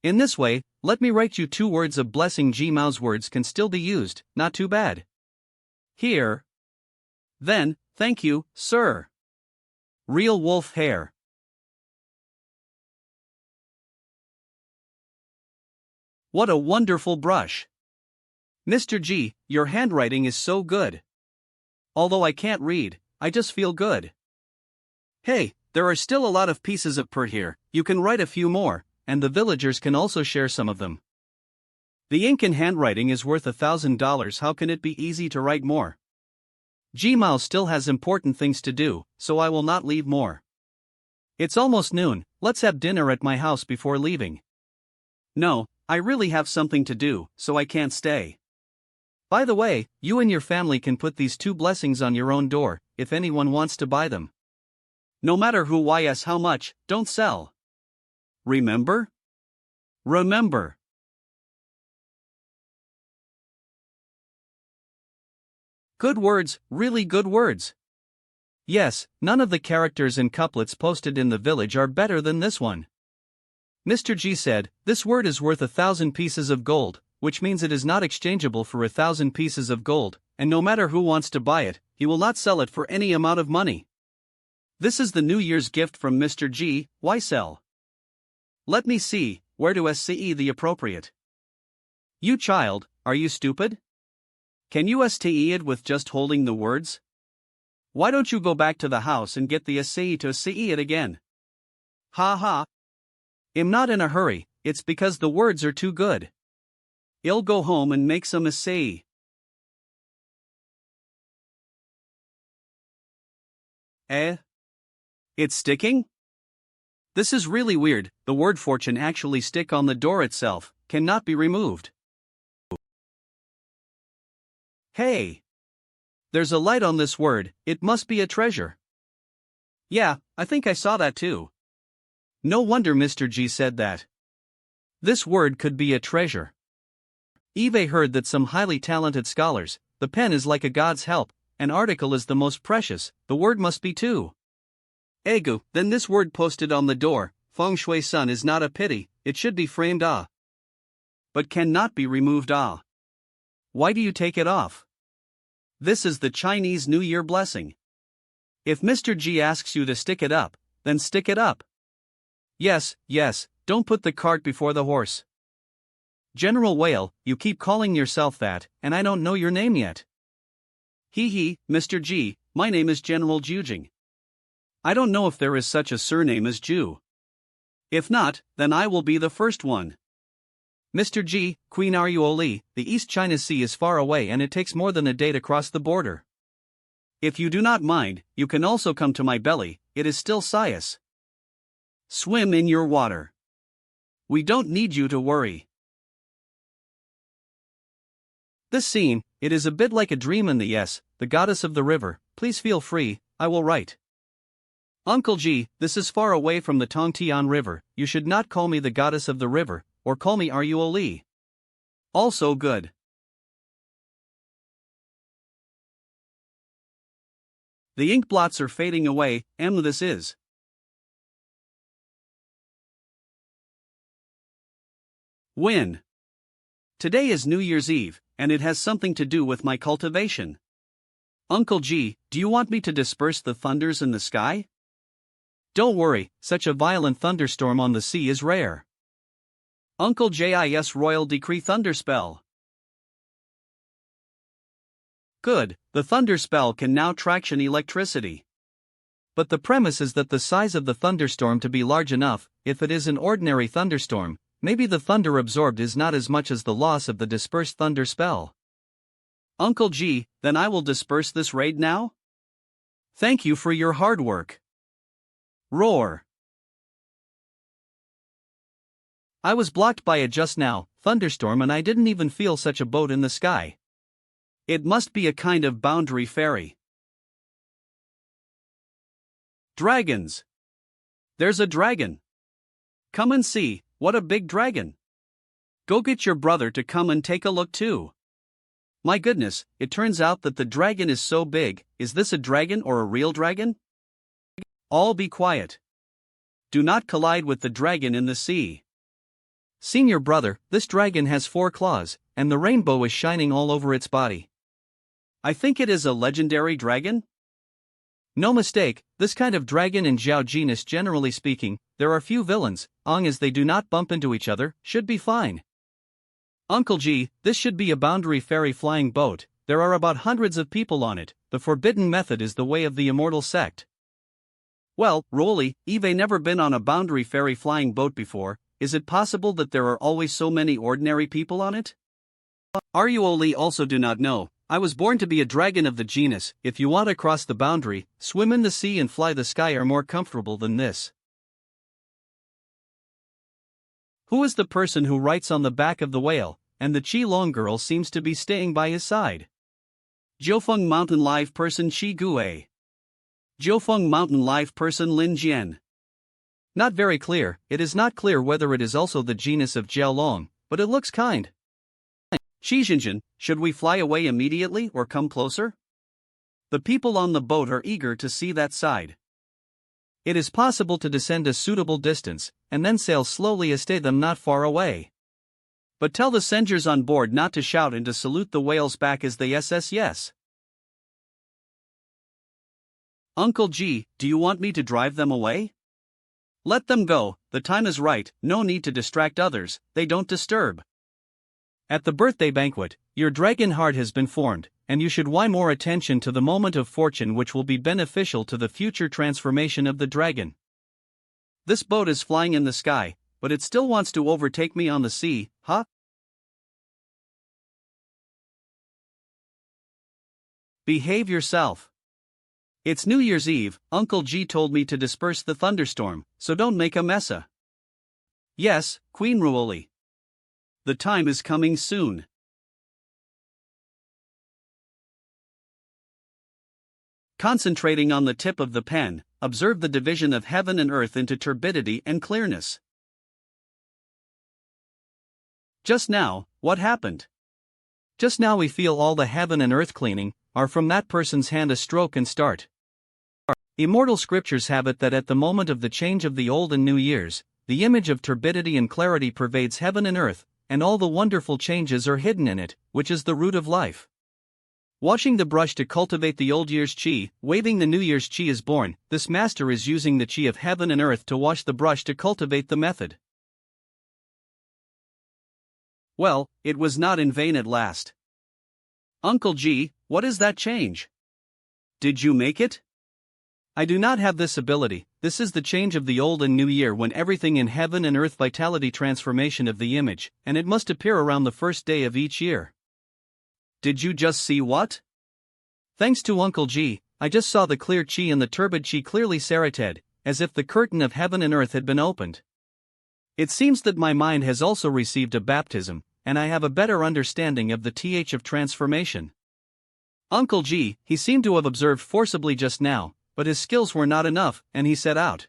In this way, let me write you 2 words of blessing. G Mao's words can still be used, not too bad. Here. Then, thank you, sir. Real wolf hair. What a wonderful brush. Mr. G, your handwriting is so good. Although I can't read, I just feel good. Hey, there are still a lot of pieces of per here, you can write a few more, and the villagers can also share some of them. The ink in handwriting is worth $1,000, how can it be easy to write more? G Mao still has important things to do, so I will not leave more. It's almost noon, let's have dinner at my house before leaving. No, I really have something to do, so I can't stay. By the way, you and your family can put these 2 blessings on your own door, if anyone wants to buy them. No matter who ys how much, don't sell. Remember? Remember. Good words, really good words. Yes, none of the characters and couplets posted in the village are better than this one. Mr. G said, this word is worth 1,000 pieces of gold, which means it is not exchangeable for 1,000 pieces of gold, and no matter who wants to buy it, he will not sell it for any amount of money. This is the New Year's gift from Mr. G, why sell? Let me see, where to SCE the appropriate. You child, are you stupid? Can you STE it with just holding the words? Why don't you go back to the house and get the SCE to SCE it again? Ha ha. I'm not in a hurry, it's because the words are too good. I'll go home and make some acai. Eh? It's sticking? This is really weird. The word fortune actually stick on the door itself, cannot be removed. Hey! There's a light on this word, it must be a treasure. Yeah, I think I saw that too. No wonder Mr. G said that. This word could be a treasure. Eve heard that some highly talented scholars, the pen is like a god's help, an article is the most precious, the word must be too. Egu, then this word posted on the door, feng shui sun is not a pity, it should be framed but cannot be removed Why do you take it off? This is the Chinese New Year blessing. If Mr. G asks you to stick it up, then stick it up. Yes, don't put the cart before the horse. General Whale, you keep calling yourself that, and I don't know your name yet. Hee, Mr. G, my name is General Jujing. I don't know if there is such a surname as Ju. If not, then I will be the first one. Mr. G, Queen Aruoli, the East China Sea is far away and it takes more than a day to cross the border. If you do not mind, you can also come to my belly, it is still Sias. Swim in your water. We don't need you to worry. This scene, it is a bit like a dream in the yes, the goddess of the river, please feel free, I will write. Uncle G, this is far away from the Tongtian River, you should not call me the goddess of the river, or call me Aruoli. Also good. The ink blots are fading away, this is. When? Today is New Year's Eve, and it has something to do with my cultivation. Uncle G, do you want me to disperse the thunders in the sky? Don't worry, such a violent thunderstorm on the sea is rare. Uncle Jis Royal Decree Thunderspell. Good, the thunderspell can now traction electricity. But the premise is that the size of the thunderstorm to be large enough, if it is an ordinary thunderstorm, maybe the thunder absorbed is not as much as the loss of the dispersed thunder spell. Uncle G, then I will disperse this raid now? Thank you for your hard work. Roar. I was blocked by a just now thunderstorm and I didn't even feel such a boat in the sky. It must be a kind of boundary fairy. Dragons. There's a dragon. Come and see, what a big dragon. Go get your brother to come and take a look too. My goodness, it turns out that the dragon is so big, is this a dragon or a real dragon? All be quiet. Do not collide with the dragon in the sea. Senior brother, this dragon has 4 claws, and the rainbow is shining all over its body. I think it is a legendary dragon? No mistake, this kind of dragon in Zhao genus generally speaking, there are few villains, as they do not bump into each other, should be fine. Uncle G, this should be a boundary fairy flying boat, there are about hundreds of people on it, the forbidden method is the way of the immortal sect. Well, Rolly, Eve never been on a boundary fairy flying boat before, is it possible that there are always so many ordinary people on it? Aruoli also do not know, I was born to be a dragon of the genus, if you want to cross the boundary, swim in the sea and fly the sky are more comfortable than this. Who is the person who writes on the back of the whale, and the Qilong girl seems to be staying by his side? Jiufeng Mountain Live Person Shi Gue. Jiufeng Mountain Live Person Lin Jian. Not very clear, it is not clear whether it is also the genus of Jiaolong, but it looks kind. Shizhinjin, should we fly away immediately or come closer? The people on the boat are eager to see that side. It is possible to descend a suitable distance, and then sail slowly as stay them not far away. But tell the sengers on board not to shout and to salute the whales back as they yes. Uncle G, do you want me to drive them away? Let them go, the time is right, no need to distract others, they don't disturb. At the birthday banquet, your dragon heart has been formed, and you should pay more attention to the moment of fortune which will be beneficial to the future transformation of the dragon. This boat is flying in the sky, but it still wants to overtake me on the sea, huh? Behave yourself. It's New Year's Eve, Uncle G told me to disperse the thunderstorm, so don't make a messa. Yes, Queen Ruoli. The time is coming soon. Concentrating on the tip of the pen, observe the division of heaven and earth into turbidity and clearness. Just now, what happened? Just now we feel all the heaven and earth cleaning, are from that person's hand a stroke and start. Immortal scriptures have it that at the moment of the change of the old and new years, the image of turbidity and clarity pervades heaven and earth, and all the wonderful changes are hidden in it, which is the root of life. Washing the brush to cultivate the old year's chi, waving the new year's chi is born. This master is using the chi of heaven and earth to wash the brush to cultivate the method. Well, it was not in vain at last. Uncle G, what is that change? Did you make it? I do not have this ability. This is the change of the old and new year when everything in heaven and earth vitality transformation of the image, and it must appear around the first day of each year. Did you just see what? Thanks to Uncle G, I just saw the clear chi and the turbid chi clearly serrated, as if the curtain of heaven and earth had been opened. It seems that my mind has also received a baptism, and I have a better understanding of the th of transformation. Uncle G, he seemed to have observed forcibly just now, but his skills were not enough, and he set out.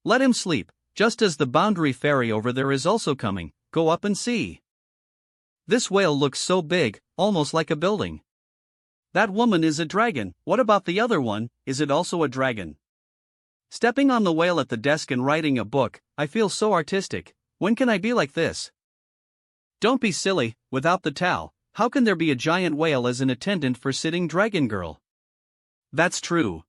Let him sleep, just as the boundary fairy over there is also coming. Go up and see. This whale looks so big, almost like a building. That woman is a dragon. What about the other one? Is it also a dragon? Stepping on the whale at the desk and writing a book, I feel so artistic. When can I be like this? Don't be silly, without the towel, how can there be a giant whale as an attendant for sitting dragon girl? That's true.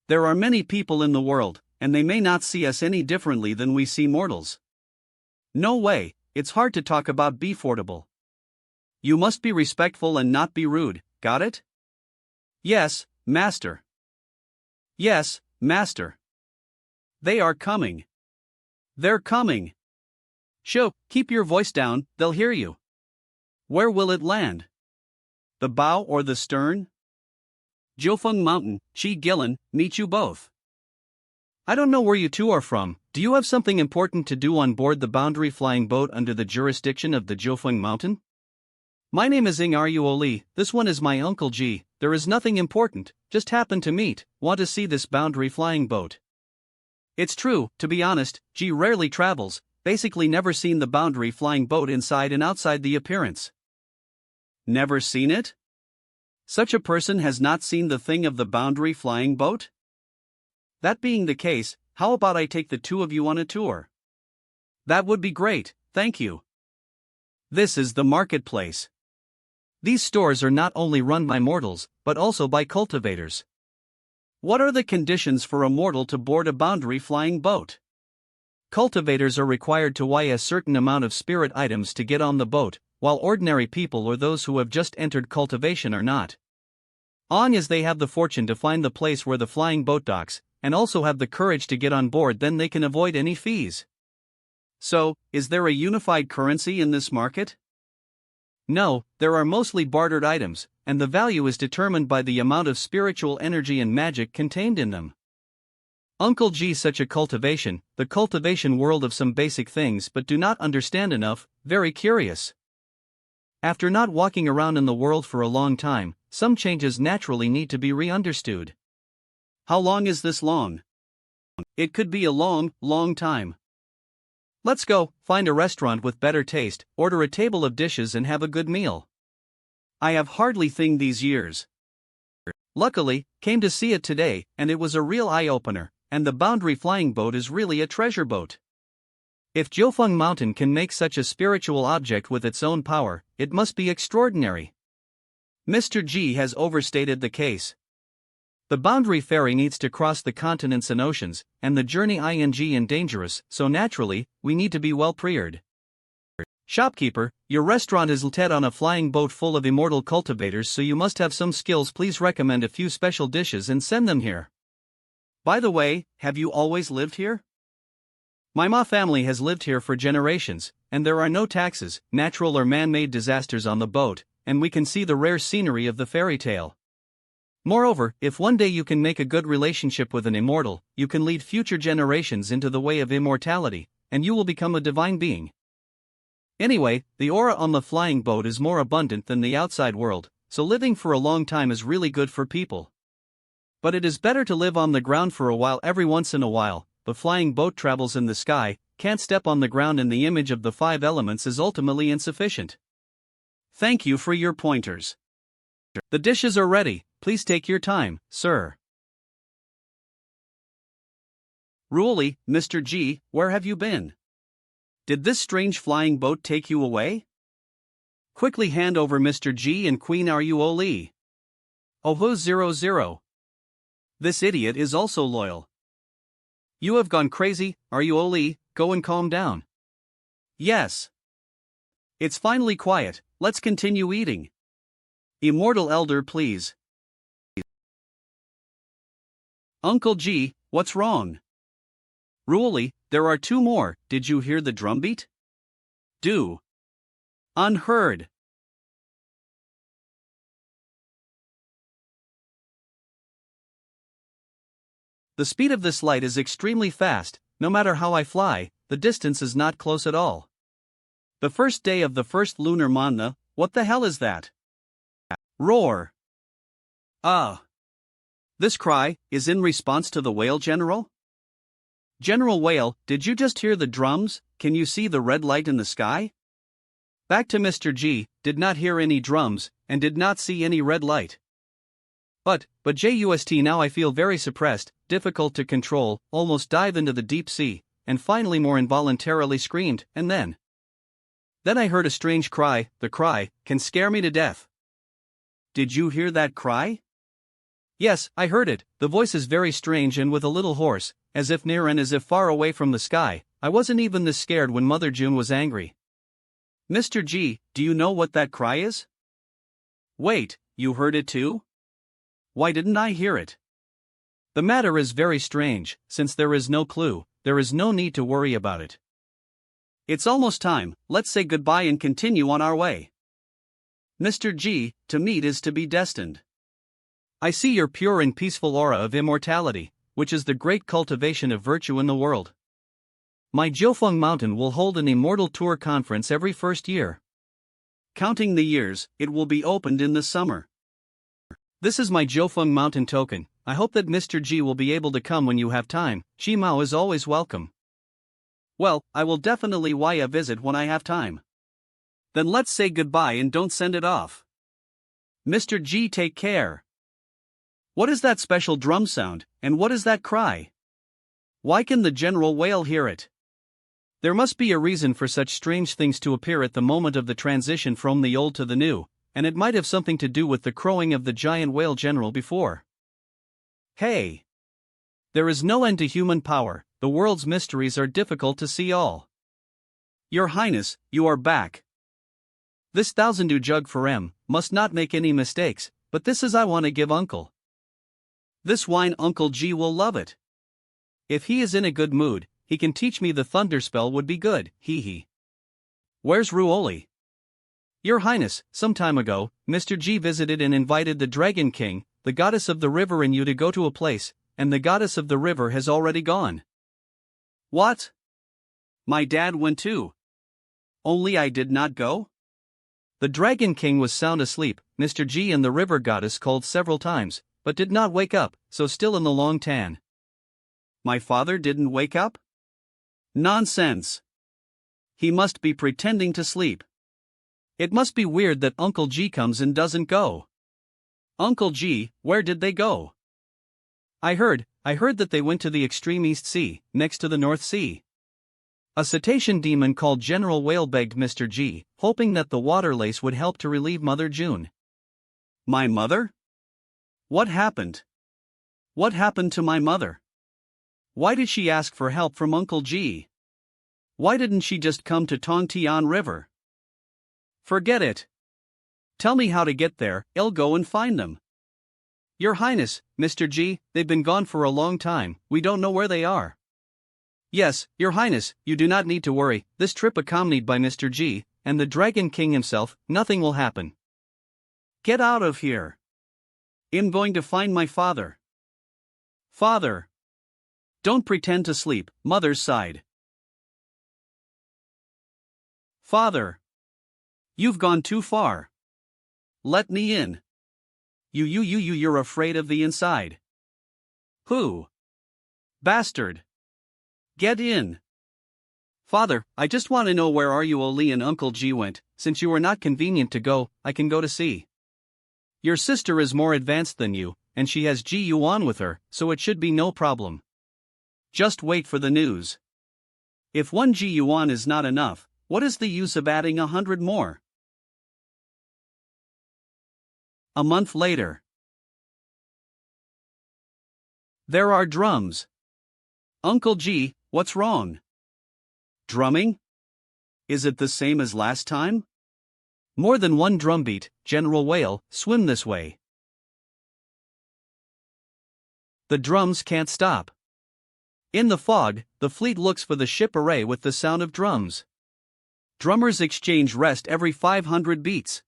There are many people in the world, and they may not see us any differently than we see mortals. No way, it's hard to talk about befortable. You must be respectful and not be rude, got it? Yes, master. Yes, master. They are coming. They're coming. Shoo, keep your voice down, they'll hear you. Where will it land? The bow or the stern? Jiufeng Mountain, Chi Gillen, meet you both. I don't know where you two are from. Do you have something important to do on board the boundary flying boat under the jurisdiction of the Jiufeng Mountain? My name is Ruoli, this one is my Uncle G, there is nothing important, just happened to meet, want to see this boundary flying boat. It's true, to be honest, G rarely travels, basically never seen the boundary flying boat inside and outside the appearance. Never seen it? Such a person has not seen the thing of the boundary flying boat? That being the case, how about I take the two of you on a tour? That would be great, thank you. This is the marketplace. These stores are not only run by mortals, but also by cultivators. What are the conditions for a mortal to board a boundary flying boat? Cultivators are required to buy a certain amount of spirit items to get on the boat, while ordinary people or those who have just entered cultivation are not. On as they have the fortune to find the place where the flying boat docks, and also have the courage to get on board, then they can avoid any fees. So, is there a unified currency in this market? No, there are mostly bartered items, and the value is determined by the amount of spiritual energy and magic contained in them. Uncle G such a cultivation, the cultivation world of some basic things but do not understand enough, very curious. After not walking around in the world for a long time, some changes naturally need to be re-understood. How long is this long? It could be a long, long time. Let's go, find a restaurant with better taste, order a table of dishes and have a good meal. I have hardly thing these years. Luckily, came to see it today, and it was a real eye-opener, and the boundary flying boat is really a treasure boat. If Jiufeng Mountain can make such a spiritual object with its own power, it must be extraordinary. Mr. G has overstated the case. The boundary ferry needs to cross the continents and oceans, and the journey ing and dangerous, so naturally, we need to be well prepared. Shopkeeper, your restaurant is located on a flying boat full of immortal cultivators, so you must have some skills. Please recommend a few special dishes and send them here. By the way, have you always lived here? My Ma family has lived here for generations, and there are no taxes, natural or man-made disasters on the boat, and we can see the rare scenery of the fairy tale. Moreover, if one day you can make a good relationship with an immortal, you can lead future generations into the way of immortality, and you will become a divine being. Anyway, the aura on the flying boat is more abundant than the outside world, so living for a long time is really good for people. But it is better to live on the ground for a while every once in a while. The flying boat travels in the sky, can't step on the ground, and the image of the 5 elements is ultimately insufficient. Thank you for your pointers. The dishes are ready, please take your time, sir. Ruoli, Mr. G, where have you been? Did this strange flying boat take you away? Quickly hand over Mr. G and Queen Ruoli. Oh 00. This idiot is also loyal. You have gone crazy, Ruoli, go and calm down. Yes. It's finally quiet, let's continue eating. Immortal Elder, please. Uncle G, what's wrong? Ruoli, there are 2 more, did you hear the drumbeat? Do. Unheard. The speed of this light is extremely fast, no matter how I fly, the distance is not close at all. The first day of the first lunar month, what the hell is that? Roar. This cry is in response to the whale general? General Whale, did you just hear the drums? Can you see the red light in the sky? Back to Mr. G, did not hear any drums, and did not see any red light. But just now I feel very suppressed, difficult to control, almost dive into the deep sea, and finally more involuntarily screamed, and then I heard a strange cry. The cry can scare me to death. Did you hear that cry? Yes, I heard it. The voice is very strange and with a little hoarse, as if near and as if far away from the sky. I wasn't even this scared when Mother June was angry. Mr. G, do you know what that cry is? Wait, you heard it too? Why didn't I hear it? The matter is very strange, since there is no clue, there is no need to worry about it. It's almost time, let's say goodbye and continue on our way. Mr. G, to meet is to be destined. I see your pure and peaceful aura of immortality, which is the great cultivation of virtue in the world. My Jiufeng Mountain will hold an immortal tour conference every first year. Counting the years, it will be opened in the summer. This is my Jiufeng Mountain token. I hope that Mr. G will be able to come when you have time. Shi Mao is always welcome. Well, I will definitely visit when I have time. Then let's say goodbye and don't send it off. Mr. G, take care. What is that special drum sound, and what is that cry? Why can the General Whale hear it? There must be a reason for such strange things to appear at the moment of the transition from the old to the new, and it might have something to do with the crowing of the giant whale general before. Hey! There is no end to human power, the world's mysteries are difficult to see all. Your Highness, you are back. This thousand-du jug for must not make any mistakes, but this is I want to give Uncle. This wine Uncle G will love it. If he is in a good mood, he can teach me the thunder spell would be good, hee hee. Where's Ruoli? Your Highness, some time ago, Mr. G visited and invited the Dragon King, the goddess of the river and you to go to a place, and the goddess of the river has already gone. What? My dad went too. Only I did not go? The Dragon King was sound asleep. Mr. G and the river goddess called several times, but did not wake up, so still in the long tan. My father didn't wake up? Nonsense. He must be pretending to sleep. It must be weird that Uncle G comes and doesn't go. Uncle G, where did they go? I heard that they went to the extreme East Sea, next to the North Sea. A cetacean demon called General Whale begged Mr. G, hoping that the water lace would help to relieve Mother June. My mother? What happened? What happened to my mother? Why did she ask for help from Uncle G? Why didn't she just come to Tongtian River? Forget it. Tell me how to get there, I'll go and find them. Your Highness, Mr. G, they've been gone for a long time, we don't know where they are. Yes, Your Highness, you do not need to worry, this trip accompanied by Mr. G, and the Dragon King himself, nothing will happen. Get out of here. I'm going to find my father. Father. Don't pretend to sleep, mother's sighed. Father. You've gone too far. Let me in. You're afraid of the inside. Who? Bastard. Get in. Father, I just want to know where are you Oli and Uncle G went. Since you are not convenient to go, I can go to see. Your sister is more advanced than you, and she has Yuan with her, so it should be no problem. Just wait for the news. If 1 Yuan is not enough, what is the use of adding 100 more? A month later. There are drums. Uncle G, what's wrong? Drumming? Is it the same as last time? More than one drumbeat, General Whale, swim this way. The drums can't stop. In the fog, the fleet looks for the ship array with the sound of drums. Drummers exchange rest every 500 beats.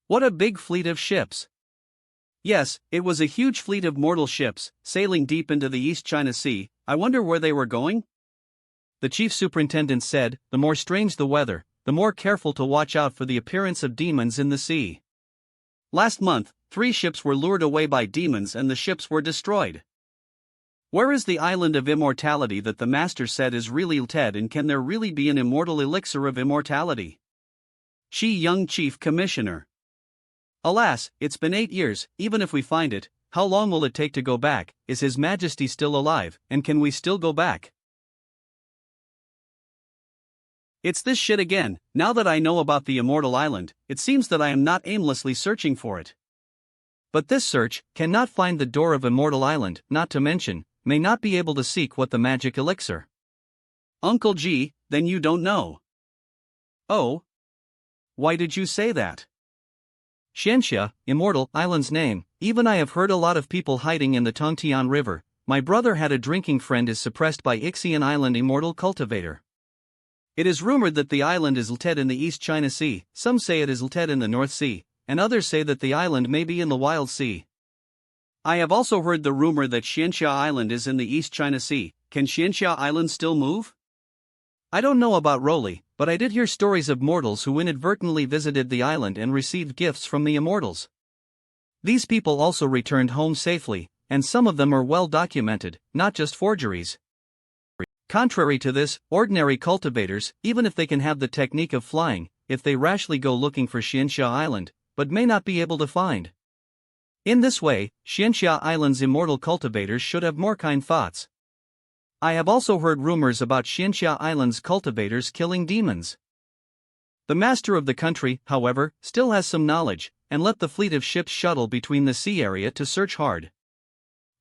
What a big fleet of ships. Yes, it was a huge fleet of mortal ships, sailing deep into the East China Sea. I wonder where they were going? The chief superintendent said, the more strange the weather, the more careful to watch out for the appearance of demons in the sea. Last month, 3 ships were lured away by demons and the ships were destroyed. Where is the island of immortality that the master said is really Ted, and can there really be an immortal elixir of immortality? Shi Young Chief Commissioner. Alas, it's been 8 years. Even if we find it, how long will it take to go back? Is His Majesty still alive, and can we still go back? It's this shit again. Now that I know about the immortal island, it seems that I am not aimlessly searching for it. But this search cannot find the door of immortal island, not to mention, may not be able to seek what the magic elixir. Uncle G, then you don't know. Oh? Why did you say that? Xianxia, immortal island's name. Even I have heard a lot of people hiding in the Tongtian River. My brother had a drinking friend is suppressed by Ixian Island immortal cultivator. It is rumored that the island is Lted in the East China Sea, some say it is Lted in the North Sea, and others say that the island may be in the Wild Sea. I have also heard the rumor that Xianxia Island is in the East China Sea. Can Xianxia Island still move? I don't know about Roly, but I did hear stories of mortals who inadvertently visited the island and received gifts from the immortals. These people also returned home safely, and some of them are well documented, not just forgeries. Contrary to this, ordinary cultivators, even if they can have the technique of flying, if they rashly go looking for Xianxia Island, but may not be able to find. In this way, Xianxia Island's immortal cultivators should have more kind thoughts. I have also heard rumors about Xianxia Island's cultivators killing demons. The master of the country, however, still has some knowledge, and let the fleet of ships shuttle between the sea area to search hard.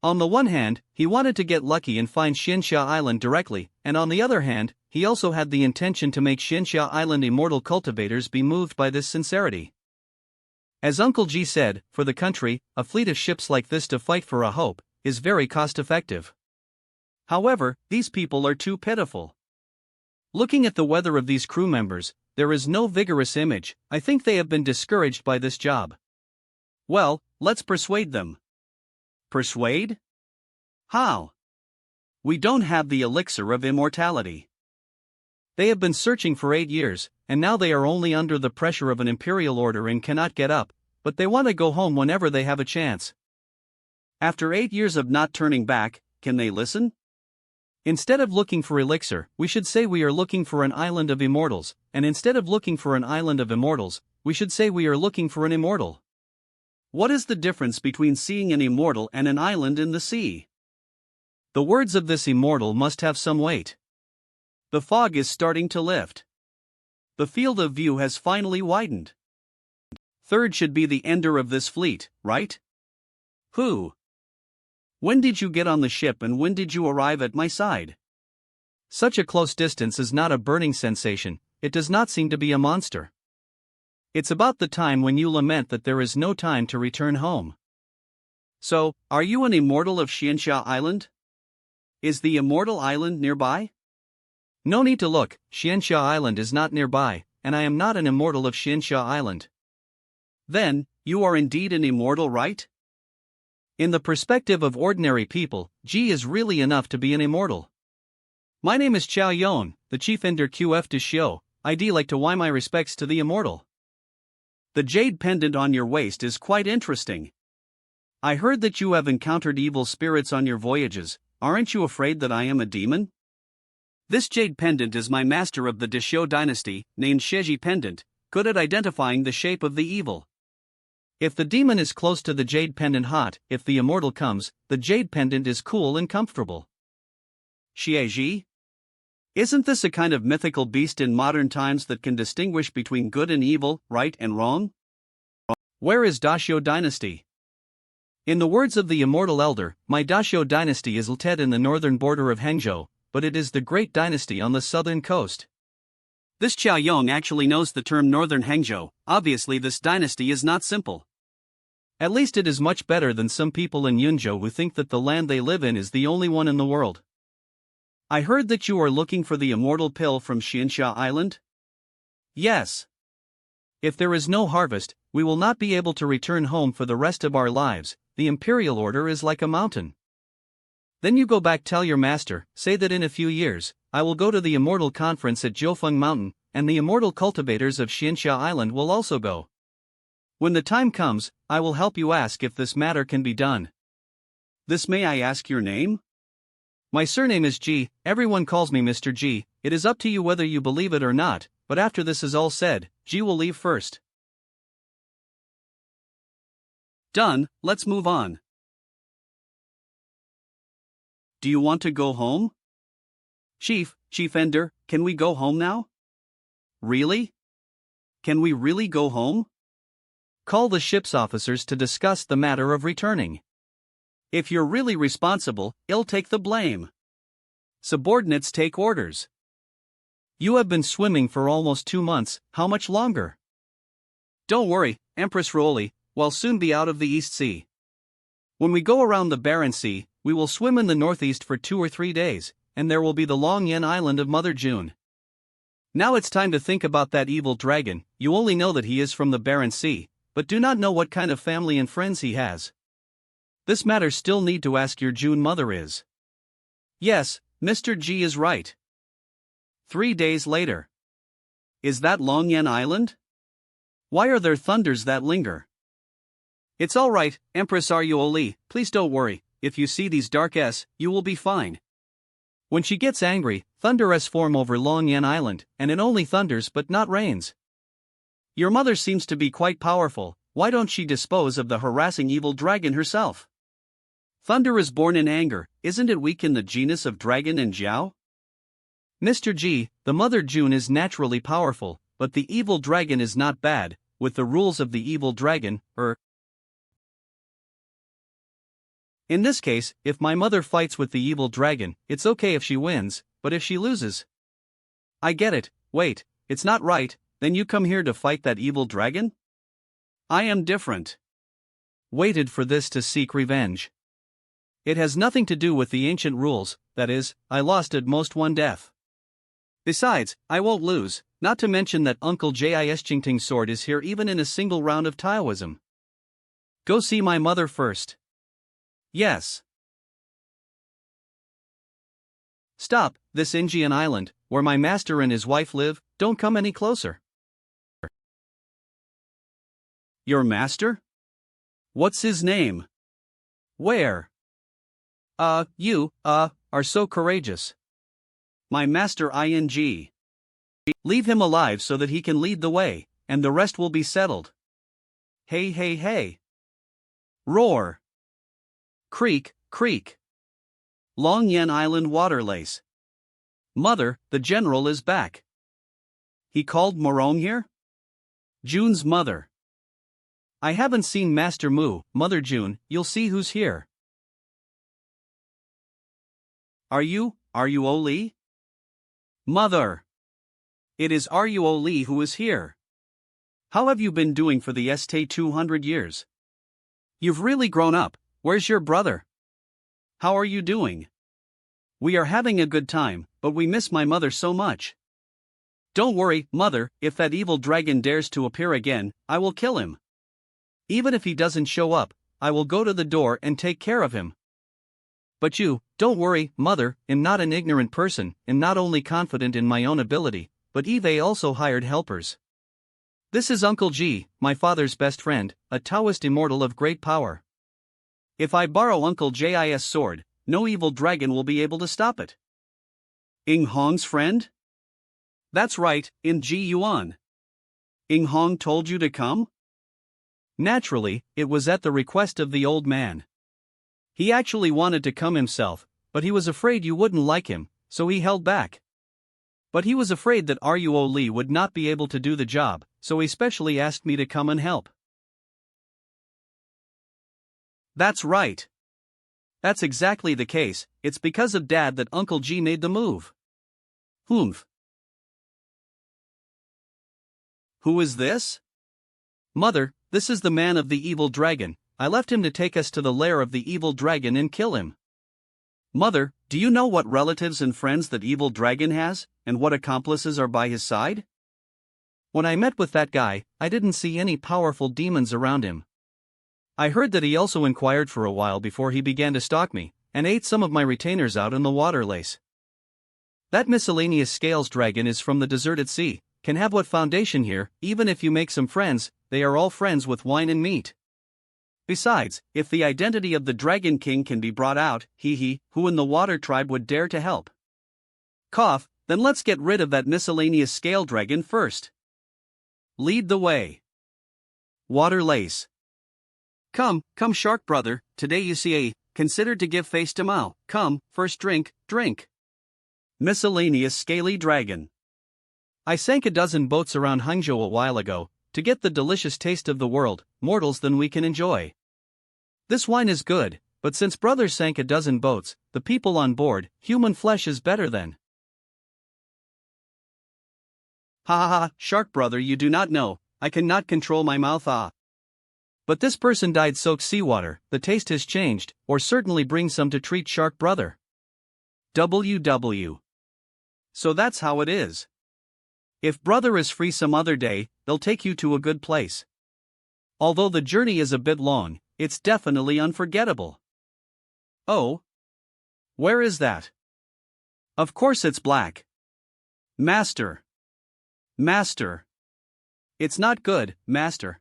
On the one hand, he wanted to get lucky and find Xianxia Island directly, and on the other hand, he also had the intention to make Xianxia Island immortal cultivators be moved by this sincerity. As Uncle G said, for the country, a fleet of ships like this to fight for a hope is very cost-effective. However, these people are too pitiful. Looking at the weather of these crew members, there is no vigorous image. I think they have been discouraged by this job. Well, let's persuade them. Persuade? How? We don't have the elixir of immortality. They have been searching for 8 years, and now they are only under the pressure of an imperial order and cannot get up, but they want to go home whenever they have a chance. After 8 years of not turning back, can they listen? Instead of looking for elixir, we should say we are looking for an island of immortals, and instead of looking for an island of immortals, we should say we are looking for an immortal. What is the difference between seeing an immortal and an island in the sea? The words of this immortal must have some weight. The fog is starting to lift. The field of view has finally widened. Third should be the ender of this fleet, right? Who? When did you get on the ship and when did you arrive at my side? Such a close distance is not a burning sensation, it does not seem to be a monster. It's about the time when you lament that there is no time to return home. So, are you an immortal of Xianxia Island? Is the immortal island nearby? No need to look, Xianxia Island is not nearby, and I am not an immortal of Xianxia Island. Then, You are indeed an immortal, right? In the perspective of ordinary people, G is really enough to be an immortal. My name is Chao Yuan, the chief ender QF de Xiao. I'd like to why my respects to the immortal. The jade pendant on your waist is quite interesting. I heard that you have encountered evil spirits on your voyages. Aren't you afraid that I am a demon? This jade pendant is my master of the Deshio dynasty, named Sheji Pendant, good at identifying the shape of the evil. If the demon is close to the jade pendant hot, if the immortal comes, the jade pendant is cool and comfortable. Xieji? Isn't this a kind of mythical beast in modern times that can distinguish between good and evil, right and wrong? Where is Dashio dynasty? In the words of the immortal elder, my Dashio dynasty is located in the northern border of Hangzhou, but it is the great dynasty on the southern coast. This Chao Yong actually knows the term Northern Hangzhou. Obviously this dynasty is not simple. At least it is much better than some people in Yunzhou who think that the land they live in is the only one in the world. I heard that you are looking for the immortal pill from Xianxia Island? Yes. If there is no harvest, we will not be able to return home for the rest of our lives. The imperial order is like a mountain. Then you go back, tell your master, say that in a few years, I will go to the immortal conference at Jiufeng Mountain, and the immortal cultivators of Xianxia Island will also go. When the time comes, I will help you ask if this matter can be done. This, may I ask your name? My surname is G, everyone calls me Mr. G. It is up to you whether you believe it or not, but after this is all said, G will leave first. Done, let's move on. Do you want to go home? Chief Ender, can we go home now? Really? Can we really go home? Call the ship's officers to discuss the matter of returning. If you're really responsible, I'll take the blame. Subordinates take orders. You have been swimming for almost 2 months, how much longer? Don't worry, Empress Roli, we'll soon be out of the East Sea. When we go around the Barren Sea, we will swim in the northeast for 2 or 3 days, and there will be the Long Yen Island of Mother June. Now it's time to think about that evil dragon. You only know that he is from the Barren Sea, but do not know what kind of family and friends he has. This matter still need to ask your June mother is. Yes, Mr. G is right. 3 days later. Is that Long Yen Island? Why are there thunders that linger? It's all right, Empress Ryuoli, please don't worry. If you see these dark S, you will be fine. When she gets angry, thunder S form over Long Yen Island, and it only thunders but not rains. Your mother seems to be quite powerful. Why don't she dispose of the harassing evil dragon herself? Thunder is born in anger, isn't it weak in the genus of dragon and Jiao? Mr. G, the Mother June is naturally powerful, but the evil dragon is not bad, with the rules of the evil dragon, In this case, if my mother fights with the evil dragon, it's okay if she wins, but if she loses. I get it, wait, it's not right, then you come here to fight that evil dragon? I am different. Waited for this to seek revenge. It has nothing to do with the ancient rules, that is, I lost at most 1 death. Besides, I won't lose, not to mention that Uncle Jis Jingting's sword is here even in a single round of Taoism. Go see my mother first. Yes. Stop, this Indian island, where my master and his wife live, don't come any closer. Your master? What's his name? Where? You are so courageous. My master ing. Leave him alive so that he can lead the way, and the rest will be settled. Hey hey hey. Roar. Creak, creak. Long Yen Island Waterlace. Mother, the general is back. He called Morong here? June's mother. I haven't seen Master Mu, Mother June, you'll see who's here. Are you Oli? Mother. It is Oli who is here. How have you been doing for the ST 200 years? You've really grown up. Where's your brother? How are you doing? We are having a good time, but we miss my mother so much. Don't worry, mother, if that evil dragon dares to appear again, I will kill him. Even if he doesn't show up, I will go to the door and take care of him. But you, don't worry, mother, I'm not an ignorant person, and not only confident in my own ability, but Eve also hired helpers. This is Uncle G, my father's best friend, a Taoist immortal of great power. If I borrow Uncle J's sword, no evil dragon will be able to stop it. Ing Hong's friend? That's right, in Yuan. Ing Hong told you to come? Naturally, it was at the request of the old man. He actually wanted to come himself, but he was afraid you wouldn't like him, so he held back. But he was afraid that Ruo Li would not be able to do the job, so he specially asked me to come and help. That's right. That's exactly the case, it's because of Dad that Uncle G made the move. Humph. Who is this? Mother, this is the man of the evil dragon. I left him to take us to the lair of the evil dragon and kill him. Mother, do you know what relatives and friends that evil dragon has, and what accomplices are by his side? When I met with that guy, I didn't see any powerful demons around him. I heard that he also inquired for a while before he began to stalk me, and ate some of my retainers out in the water lace. That miscellaneous scales dragon is from the deserted sea, can have what foundation here, even if you make some friends, they are all friends with wine and meat. Besides, if the identity of the Dragon King can be brought out, who in the water tribe would dare to help? Cough, then let's get rid of that miscellaneous scale dragon first. Lead the way. Water lace. Come, shark brother, today you see consider to give face to Mao, come, first drink. Miscellaneous scaly dragon. I sank a dozen boats around Hangzhou a while ago, to get the delicious taste of the world, mortals than we can enjoy. This wine is good, but since brother sank a dozen boats, the people on board, human flesh is better than. Ha, shark brother, you do not know, I cannot control my mouth. But this person dyed soaked seawater, the taste has changed, or certainly bring some to treat shark brother. WW. So that's how it is. If brother is free some other day, they'll take you to a good place. Although the journey is a bit long, it's definitely unforgettable. Oh? Where is that? Of course it's black. Master. It's not good, master.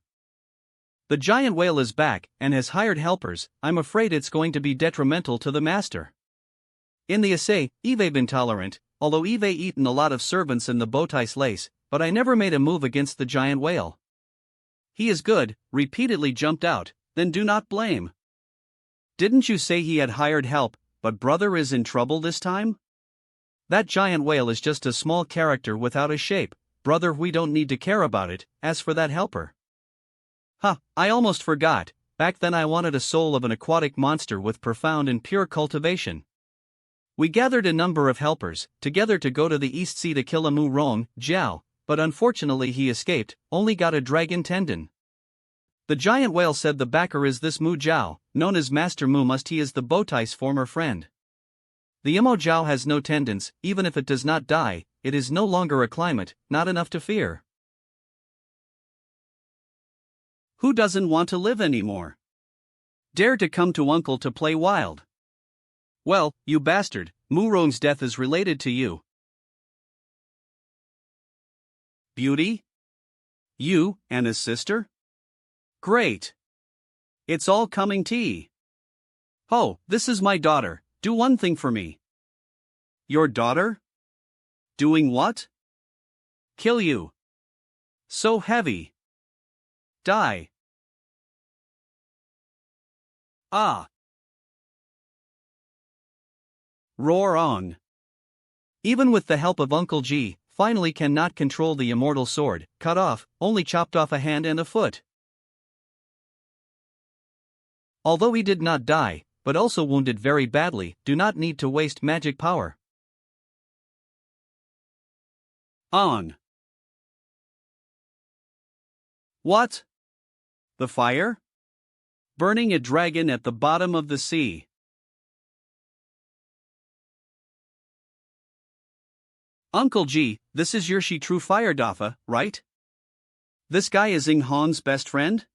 The giant whale is back and has hired helpers. I'm afraid it's going to be detrimental to the master. In the essay, Eve been tolerant, although Eve eaten a lot of servants in the bowties lace, but I never made a move against the giant whale. He is good, repeatedly jumped out, then do not blame. Didn't you say he had hired help, but brother is in trouble this time? That giant whale is just a small character without a shape, brother, we don't need to care about it. As for that helper. I almost forgot, back then I wanted a soul of an aquatic monster with profound and pure cultivation. We gathered a number of helpers, together to go to the East Sea to kill a Mu Rong, Jiao, but unfortunately he escaped, only got a dragon tendon. The giant whale said the backer is this Mu Jiao, known as Master Mu Must, he is the Bowtie's former friend. The Imo Jiao has no tendons, even if it does not die, it is no longer a climate, not enough to fear. Who doesn't want to live anymore? Dare to come to uncle to play wild. Well, you bastard, Mu Rong's death is related to you. Beauty? You, and his sister? Great. It's all coming tea. Oh, this is my daughter, do one thing for me. Your daughter? Doing what? Kill you. So heavy. Die. Ah. Roar on. Even with the help of Uncle G, finally cannot control the immortal sword, cut off, only chopped off a hand and a foot. Although he did not die, but also wounded very badly, do not need to waste magic power. On. What? The fire? Burning a dragon at the bottom of the sea. Uncle G, this is your true fire Dafa, right? This guy is Ing Hong's best friend?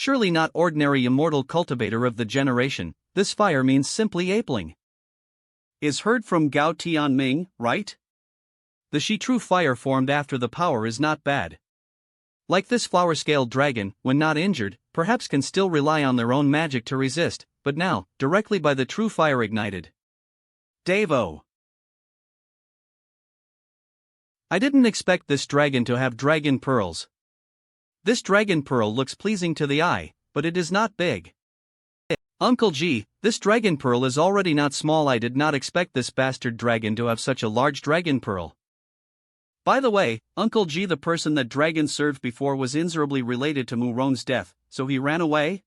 Surely not ordinary immortal cultivator of the generation, this fire means simply apeling. Is heard from Gao Tianming, right? The she true fire formed after the power is not bad. Like this flower-scaled dragon, when not injured, perhaps can still rely on their own magic to resist, but now, directly by the true fire ignited. Devo. I didn't expect this dragon to have dragon pearls. This dragon pearl looks pleasing to the eye, but it is not big. Uncle G, this dragon pearl is already not small. I did not expect this bastard dragon to have such a large dragon pearl. By the way, Uncle G, the person that dragon served before, was inexorably related to Mu Ron's death, so he ran away?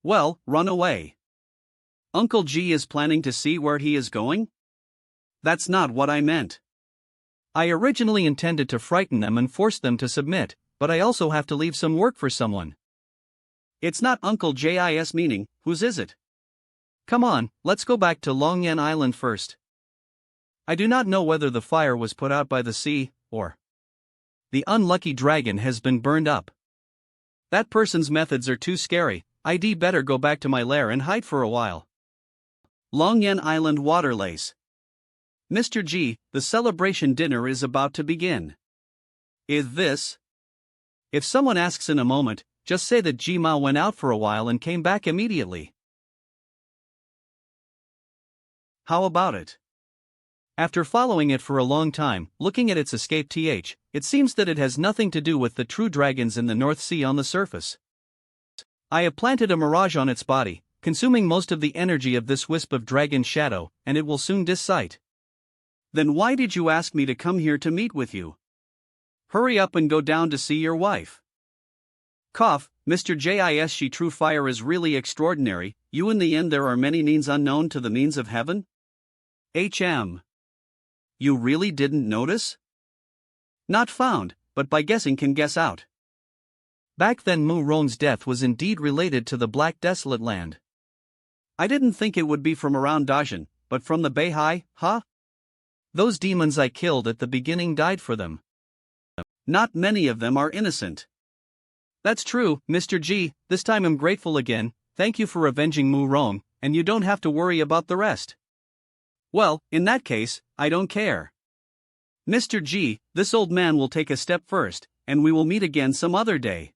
Well, run away. Uncle G is planning to see where he is going? That's not what I meant. I originally intended to frighten them and force them to submit, but I also have to leave some work for someone. It's not Uncle Jis meaning, whose is it? Come on, let's go back to Longyan Island first. I do not know whether the fire was put out by the sea, or the unlucky dragon has been burned up. That person's methods are too scary. I'd better go back to my lair and hide for a while. Longyan Island Water Lace. Mr. G, the celebration dinner is about to begin. Is this? If someone asks in a moment, just say that Ji Mao went out for a while and came back immediately. How about it? After following it for a long time, looking at its escape it seems that it has nothing to do with the true dragons in the North Sea on the surface. I have planted a mirage on its body, consuming most of the energy of this wisp of dragon shadow, and it will soon dissite. Then why did you ask me to come here to meet with you? Hurry up and go down to see your wife. Cough, Mr. Jis, she true fire is really extraordinary. You in the end there are many means unknown to the means of heaven? You really didn't notice? Not found, but by guessing can guess out. Back then Mu Ron's death was indeed related to the Black Desolate Land. I didn't think it would be from around Dajin, but from the Beihai, huh? Those demons I killed at the beginning died for them. Not many of them are innocent. That's true, Mr. G, this time I'm grateful again, thank you for avenging Mu Ron, and you don't have to worry about the rest. Well, in that case, I don't care. Mr. G, this old man will take a step first, and we will meet again some other day.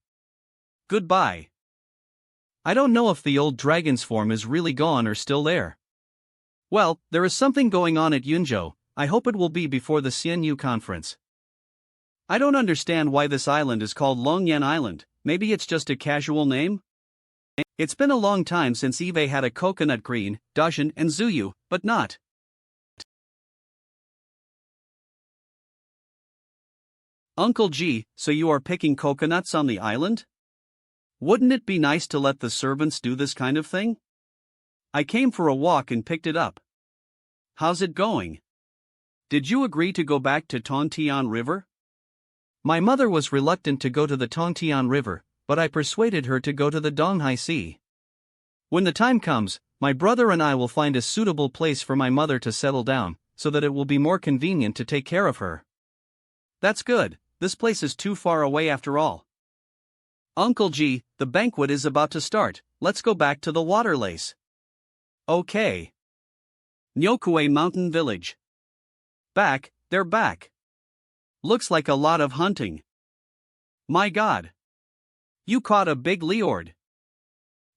Goodbye. I don't know if the old dragon's form is really gone or still there. Well, there is something going on at Yunzhou. I hope it will be before the CNU conference. I don't understand why this island is called Longyan Island. Maybe it's just a casual name? It's been a long time since Eve had a coconut green, Dajin and Zuyu, but not. Uncle G, so you are picking coconuts on the island? Wouldn't it be nice to let the servants do this kind of thing? I came for a walk and picked it up. How's it going? Did you agree to go back to Tongtian River? My mother was reluctant to go to the Tongtian River, but I persuaded her to go to the Donghai Sea. When the time comes, my brother and I will find a suitable place for my mother to settle down, so that it will be more convenient to take care of her. That's good, this place is too far away after all. Uncle G, the banquet is about to start, let's go back to the water lace. Okay. Nyokue Mountain Village. Back, they're back. Looks like a lot of hunting. My god. You caught a big leord.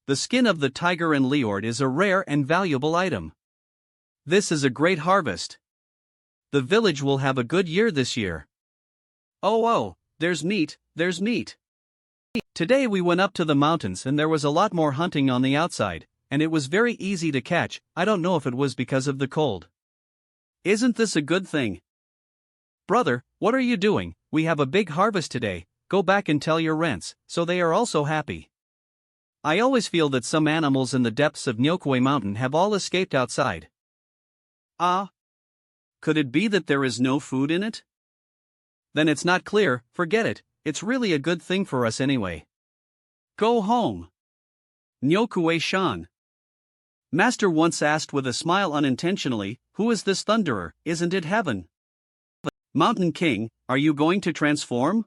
The skin of the tiger and leord is a rare and valuable item. This is a great harvest. The village will have a good year this year. Oh, there's meat, there's meat. Today we went up to the mountains and there was a lot more hunting on the outside, and it was very easy to catch. I don't know if it was because of the cold. Isn't this a good thing? Brother, what are you doing? We have a big harvest today. Go back and tell your rents, so they are also happy. I always feel that some animals in the depths of Nyokwe Mountain have all escaped outside. Could it be that there is no food in it? Then it's not clear, forget it, it's really a good thing for us anyway. Go home. Nyokue-shan. Master once asked with a smile unintentionally, who is this thunderer, isn't it heaven? Mountain King, are you going to transform?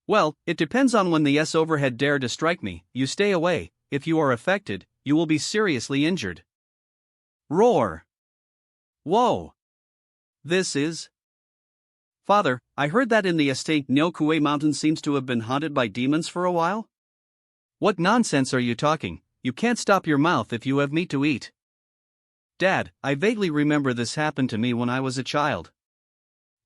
Well, it depends on when the overhead dare to strike me. You stay away. If you are affected, you will be seriously injured. Roar. Whoa. This is. Father, I heard that in the estate Nyokue Mountain seems to have been haunted by demons for a while? What nonsense are you talking? You can't stop your mouth if you have meat to eat. Dad, I vaguely remember this happened to me when I was a child.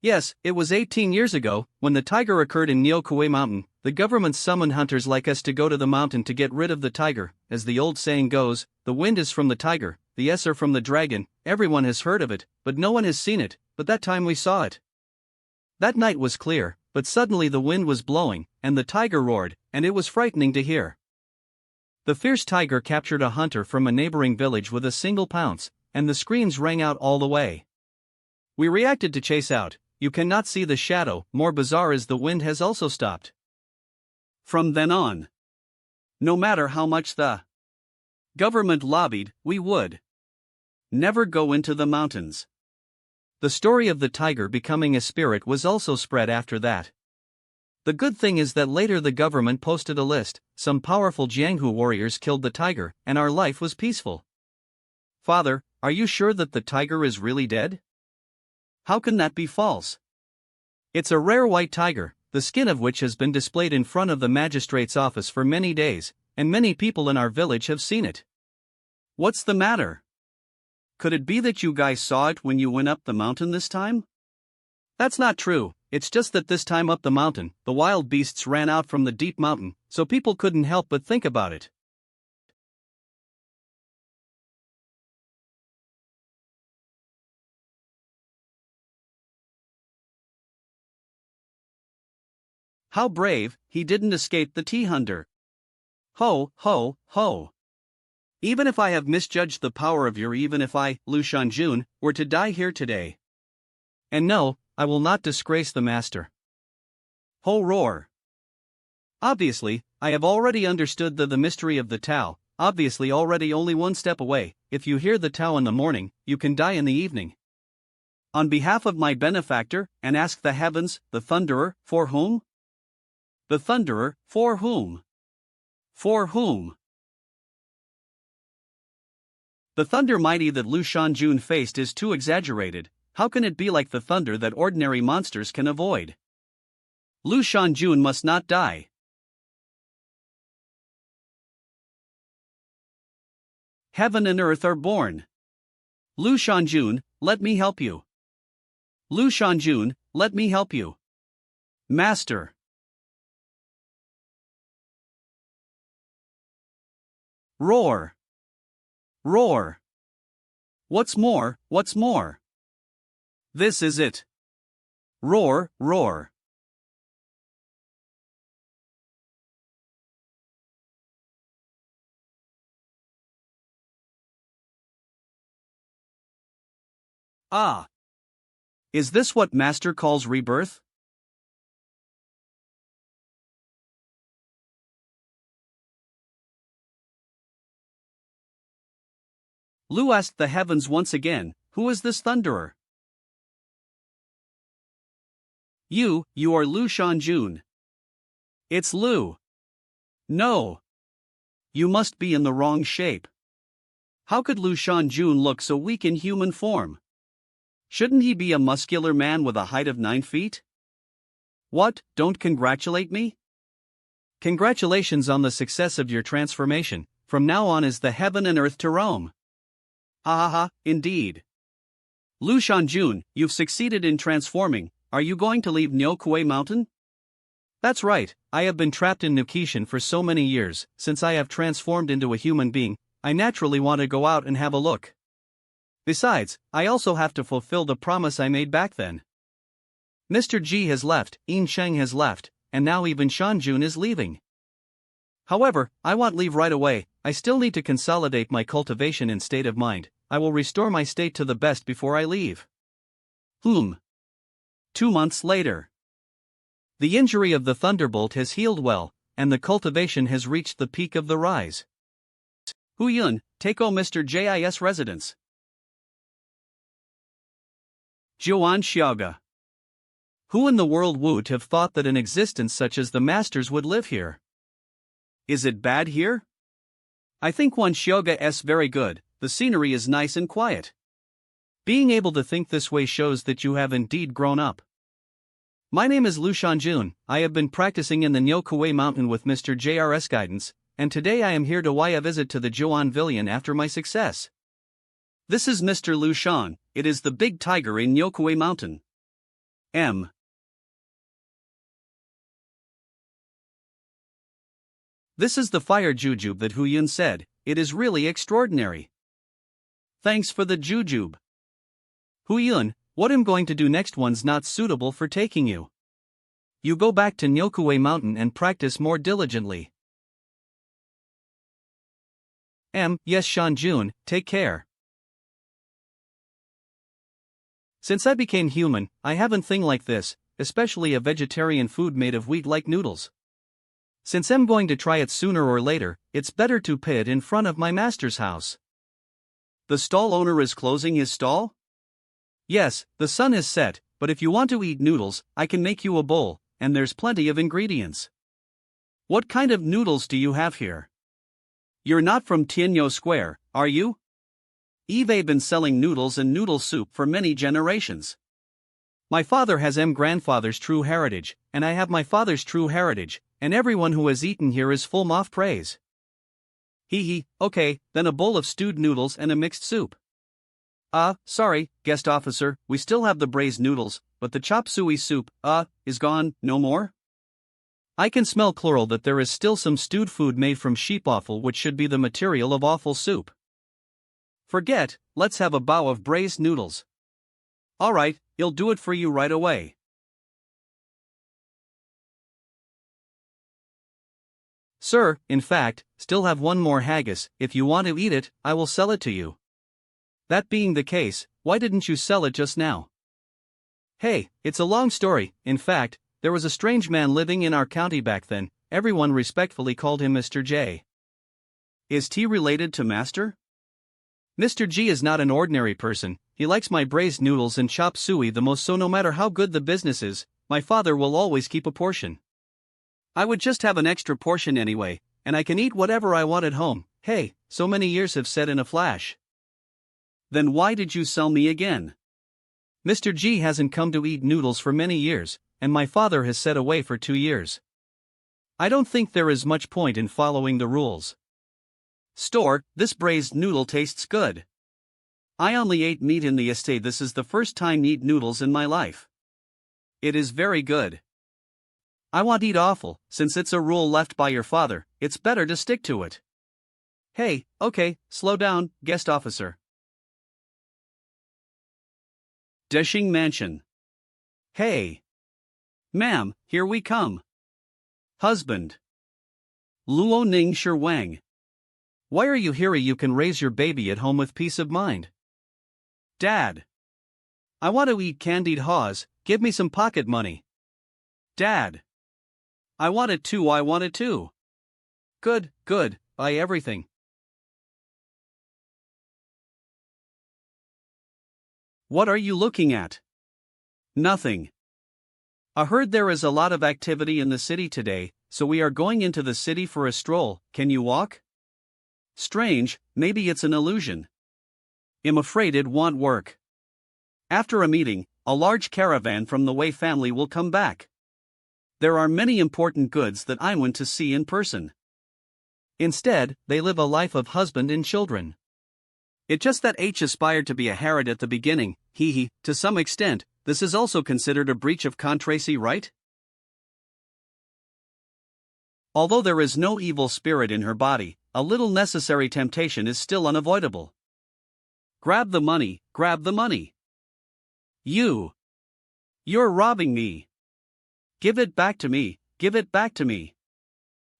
Yes, it was 18 years ago, when the tiger occurred in Nyokue Mountain. The government summoned hunters like us to go to the mountain to get rid of the tiger. As the old saying goes, the wind is from the tiger, the s are from the dragon. Everyone has heard of it, but no one has seen it, but that time we saw it. That night was clear, but suddenly the wind was blowing, and the tiger roared, and it was frightening to hear. The fierce tiger captured a hunter from a neighboring village with a single pounce, and the screams rang out all the way. We reacted to chase out. You cannot see the shadow. More bizarre is the wind has also stopped. From then on, no matter how much the government lobbied, we would never go into the mountains. The story of the tiger becoming a spirit was also spread after that. The good thing is that later the government posted a list. Some powerful Jianghu warriors killed the tiger, and our life was peaceful. Father, are you sure that the tiger is really dead? How can that be false? It's a rare white tiger, the skin of which has been displayed in front of the magistrate's office for many days, and many people in our village have seen it. What's the matter? Could it be that you guys saw it when you went up the mountain this time? That's not true. It's just that this time up the mountain, the wild beasts ran out from the deep mountain, so people couldn't help but think about it. How brave, he didn't escape the T-hunter. Ho, ho, ho. Even if I have misjudged the power of even if I, Lu Shanjun, were to die here today. And no, I will not disgrace the master. Ho roar. Obviously, I have already understood the mystery of the Tao, obviously already only one step away. If you hear the Tao in the morning, you can die in the evening. On behalf of my benefactor, and ask the heavens, the Thunderer, for whom? The Thunderer, for whom? For whom? The thunder mighty that Lu Shanjun faced is too exaggerated. How can it be like the thunder that ordinary monsters can avoid? Lu Shanjun must not die. Heaven and earth are born. Lu Shanjun, let me help you. Lu Shanjun, let me help you. Master. Roar. Roar. What's more, what's more? This is it. Roar, roar. Ah. Is this what Master calls rebirth? Lu asked the heavens once again, who is this thunderer? You are Lu Shanjun. It's Lu. No. You must be in the wrong shape. How could Lu Shanjun look so weak in human form? Shouldn't he be a muscular man with a height of 9 feet? What, don't congratulate me? Congratulations on the success of your transformation. From now on is the heaven and earth to roam. Ha ha ha, indeed. Lu Shanjun, you've succeeded in transforming. Are you going to leave Nyokue Mountain? That's right, I have been trapped in Nukishin for so many years. Since I have transformed into a human being, I naturally want to go out and have a look. Besides, I also have to fulfill the promise I made back then. Mr. G has left, Yin Sheng has left, and now even Shanjun is leaving. However, I want leave right away. I still need to consolidate my cultivation and state of mind. I will restore my state to the best before I leave. 2 months later. The injury of the thunderbolt has healed well, and the cultivation has reached the peak of the rise. Yuan, take Mr. Jis residence. Juan Xiaoga. Who in the world would have thought that an existence such as the Master's would live here? Is it bad here? I think one Shyoga-s very good, the scenery is nice and quiet. Being able to think this way shows that you have indeed grown up. My name is Lu Shanjun. I have been practicing in the Nyokue Mountain with Mr. JR's guidance, and today I am here to pay a visit to the Joan Villian after my success. This is Mr. Lu Shan, it is the big tiger in Nyokue Mountain. This is the fire jujube that Yuan said, it is really extraordinary. Thanks for the jujube. Yuan, what I'm going to do next one's not suitable for taking you. You go back to Nyokue Mountain and practice more diligently. Yes Shanjun, take care. Since I became human, I haven't thing like this, especially a vegetarian food made of wheat like noodles. Since I'm going to try it sooner or later, it's better to pay it in front of my master's house. The stall owner is closing his stall? Yes, the sun is set, but if you want to eat noodles, I can make you a bowl, and there's plenty of ingredients. What kind of noodles do you have here? You're not from Tianyo Square, are you? I've been selling noodles and noodle soup for many generations. My father has grandfather's true heritage, and I have my father's true heritage, and everyone who has eaten here is full of praise. Okay, then a bowl of stewed noodles and a mixed soup. Sorry, guest officer, we still have the braised noodles, but the chop suey soup, is gone, no more? I can smell chloral that there is still some stewed food made from sheep offal which should be the material of offal soup. Forget, let's have a bowl of braised noodles. Alright, he'll do it for you right away. Sir, in fact, still have one more haggis, if you want to eat it, I will sell it to you. That being the case, why didn't you sell it just now? Hey, it's a long story. In fact, there was a strange man living in our county back then, everyone respectfully called him Mr. J. Is he related to Master? Mr. G is not an ordinary person, he likes my braised noodles and chop suey the most, so no matter how good the business is, my father will always keep a portion. I would just have an extra portion anyway, and I can eat whatever I want at home. Hey, so many years have set in a flash. Then why did you sell me again? Mr. G hasn't come to eat noodles for many years, and my father has set away for 2 years. I don't think there is much point in following the rules. Store, this braised noodle tastes good. I only ate meat in the estate. This is the first time eat noodles in my life. It is very good. I want eat offal, since it's a rule left by your father, it's better to stick to it. Hey, okay, slow down, guest officer. Deshing Mansion. Hey. Ma'am, here we come. Husband. Luo Ning Shi Wang. Why are you here? You can raise your baby at home with peace of mind. Dad. I want to eat candied haws, give me some pocket money. Dad. I want it too. Good, buy everything. What are you looking at? Nothing. I heard there is a lot of activity in the city today, so we are going into the city for a stroll. Can you walk? Strange, maybe it's an illusion. I'm afraid it won't work. After a meeting, a large caravan from the Wei family will come back. There are many important goods that I want to see in person. Instead, they live a life of husband and children. It's just that H aspired to be a Harrod at the beginning, to some extent, this is also considered a breach of contract, right? Although there is no evil spirit in her body, a little necessary temptation is still unavoidable. Grab the money, grab the money. You're robbing me. Give it back to me, give it back to me.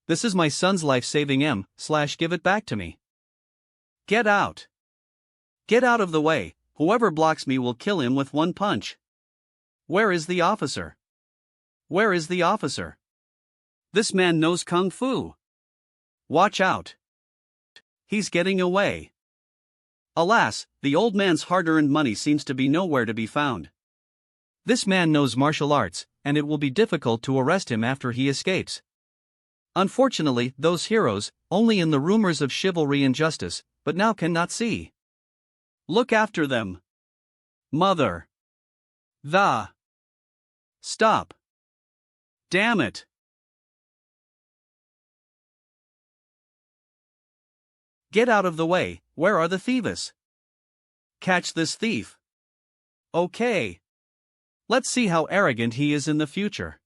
This is my son's life-saving give it back to me. Get out. Get out of the way, whoever blocks me will kill him with one punch. Where is the officer? Where is the officer? This man knows Kung Fu. Watch out. He's getting away. Alas, the old man's hard-earned money seems to be nowhere to be found. This man knows martial arts, and it will be difficult to arrest him after he escapes. Unfortunately, those heroes, only in the rumors of chivalry and justice, but now cannot see. Look after them. Mother. Stop. Damn it. Get out of the way, where are the thieves? Catch this thief. Okay. Let's see how arrogant he is in the future.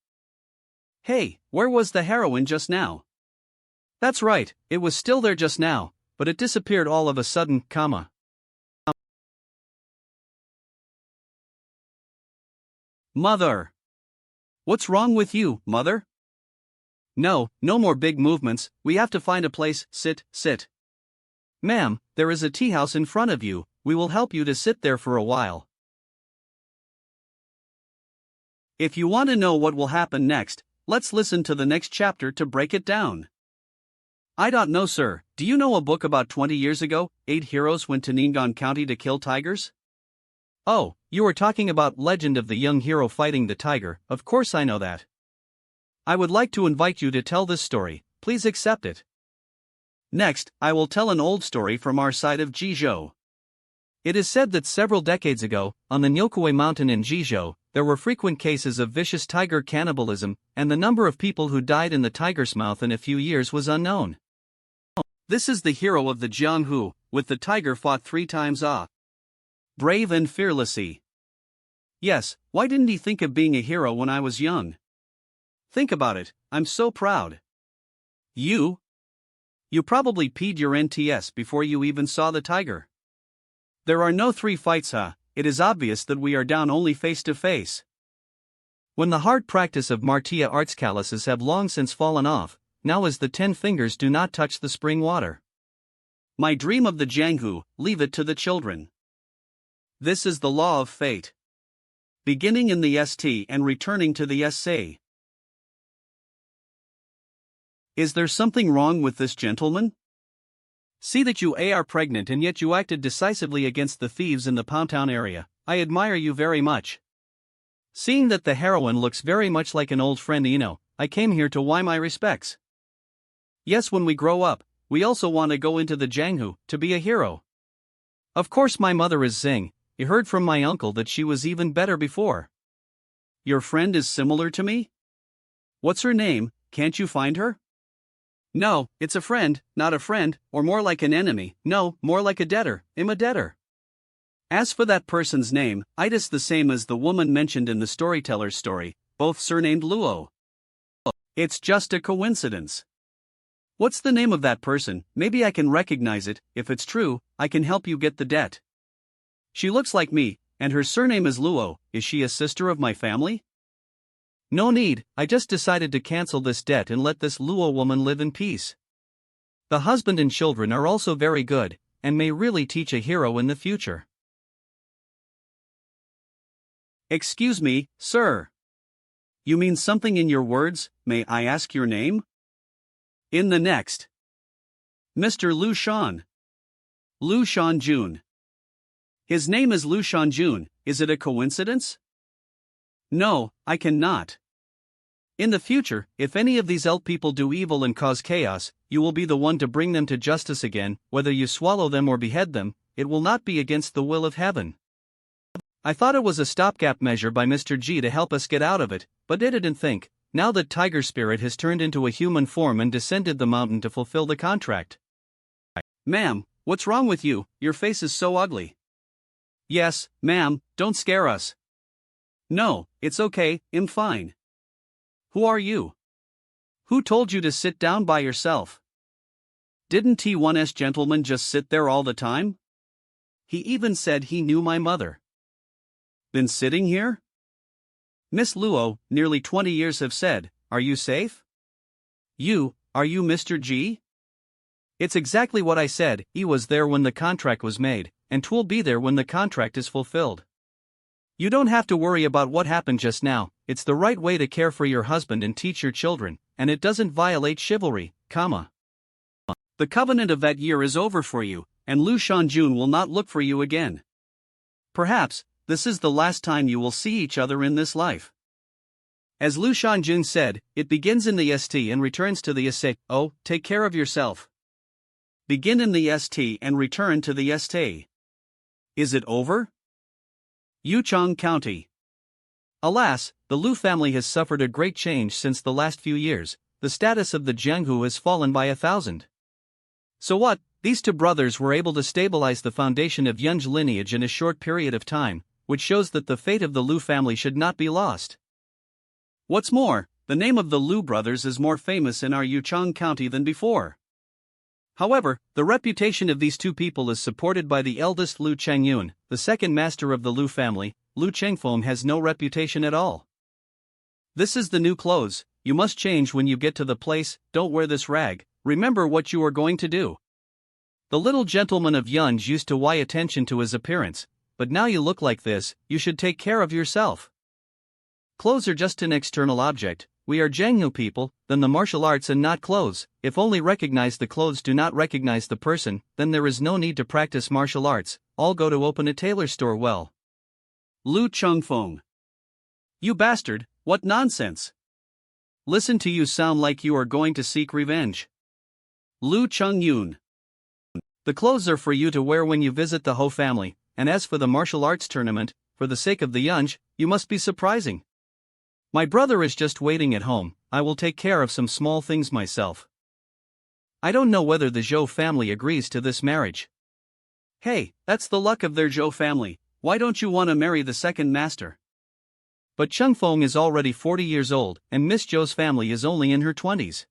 Hey, where was the heroine just now? That's right, it was still there just now, but it disappeared all of a sudden, comma. Mother. What's wrong with you, mother? No more big movements, we have to find a place, sit. Ma'am, there is a tea house in front of you, we will help you to sit there for a while. If you want to know what will happen next, let's listen to the next chapter to break it down. I don't know, sir. Do you know a book about 20 years ago, 8 heroes went to Ningan County to kill tigers? Oh, you are talking about Legend of the Young Hero Fighting the Tiger, of course I know that. I would like to invite you to tell this story, please accept it. Next, I will tell an old story from our side of Jizhou. It is said that several decades ago, on the Nyokue mountain in Jizhou, there were frequent cases of vicious tiger cannibalism, and the number of people who died in the tiger's mouth in a few years was unknown. This is the hero of the Jiang who, with the tiger, fought 3 times. Brave and fearlessly. Yes, why didn't he think of being a hero when I was young? Think about it, I'm so proud. You probably peed your NTS before you even saw the tiger. There are no 3 fights, it is obvious that we are down only face to face. When the hard practice of martial arts calluses have long since fallen off, now as the 10 fingers do not touch the spring water. My dream of the Jianghu, leave it to the children. This is the law of fate. Beginning in the ST and returning to the SA. Is there something wrong with this gentleman? See that you are pregnant and yet you acted decisively against the thieves in the Poundtown area. I admire you very much. Seeing that the heroine looks very much like an old friend Ino, I came here to why my respects. Yes, when we grow up, we also want to go into the Jianghu, to be a hero. Of course my mother is Xing, I heard from my uncle that she was even better before. Your friend is similar to me? What's her name, can't you find her? No, it's a friend, not a friend, or more like an enemy, no, more like a debtor, I'm a debtor. As for that person's name, it is the same as the woman mentioned in the storyteller's story, both surnamed Luo. It's just a coincidence. What's the name of that person? Maybe I can recognize it, if it's true, I can help you get the debt. She looks like me, and her surname is Luo, is she a sister of my family? No need, I just decided to cancel this debt and let this Luo woman live in peace. The husband and children are also very good, and may really teach a hero in the future. Excuse me, sir. You mean something in your words, may I ask your name? In the next. Mr. Lu Shan. Lu Shanjun. His name is Lu Shanjun, is it a coincidence? No, I cannot. In the future, if any of these elk people do evil and cause chaos, you will be the one to bring them to justice again, whether you swallow them or behead them, it will not be against the will of heaven. I thought it was a stopgap measure by Mr. G to help us get out of it, but I didn't think, now that Tiger Spirit has turned into a human form and descended the mountain to fulfill the contract. Ma'am, what's wrong with you, your face is so ugly. Yes, ma'am, don't scare us. No, it's okay, I'm fine. Who are you? Who told you to sit down by yourself? Didn't T1's gentleman just sit there all the time? He even said he knew my mother. Been sitting here? Miss Luo, nearly 20 years have said, are you safe? Are you Mr. G? It's exactly what I said, he was there when the contract was made, and 'twill be there when the contract is fulfilled. You don't have to worry about what happened just now, it's the right way to care for your husband and teach your children, and it doesn't violate chivalry, comma. The covenant of that year is over for you, and Lu Shanjun will not look for you again. Perhaps, this is the last time you will see each other in this life. As Lu Shanjun said, it begins in the ST and returns to the ST. Oh, take care of yourself. Begin in the ST and return to the ST. Is it over? Yuchang County. Alas, the Lu family has suffered a great change since the last few years. The status of the Jianghu has fallen by 1,000. So what? These two brothers were able to stabilize the foundation of Yun's lineage in a short period of time, which shows that the fate of the Lu family should not be lost. What's more, the name of the Lu brothers is more famous in our Yuchang County than before. However, the reputation of these two people is supported by the eldest Lu Changyun, the second master of the Lu family. Lu Chengfeng has no reputation at all. This is the new clothes, you must change when you get to the place, don't wear this rag, remember what you are going to do. The little gentleman of Yun's used to pay attention to his appearance, but now you look like this, you should take care of yourself. Clothes are just an external object, we are Jianghu people, then the martial arts and not clothes. If only recognize the clothes do not recognize the person, then there is no need to practice martial arts, all go to open a tailor store well. Lu Chengfeng. You bastard, what nonsense! Listen to you sound like you are going to seek revenge. Lu Chengyun. The clothes are for you to wear when you visit the Ho family, and as for the martial arts tournament, for the sake of the Yunj, you must be surprising. My brother is just waiting at home, I will take care of some small things myself. I don't know whether the Zhou family agrees to this marriage. Hey, that's the luck of their Zhou family, why don't you want to marry the second master? But Chengfeng is already 40 years old, and Miss Zhou's family is only in her 20s.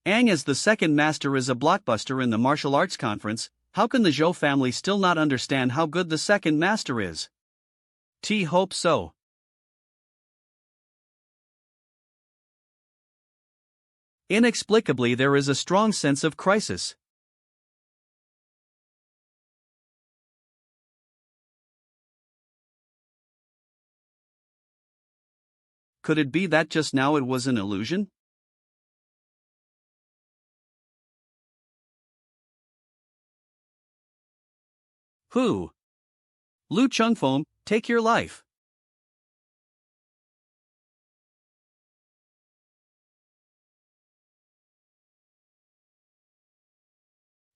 Ang as the second master is a blockbuster in the martial arts conference, how can the Zhou family still not understand how good the second master is? T hope so. Inexplicably there is a strong sense of crisis. Could it be that just now it was an illusion? Who? Lu Chengfeng, take your life.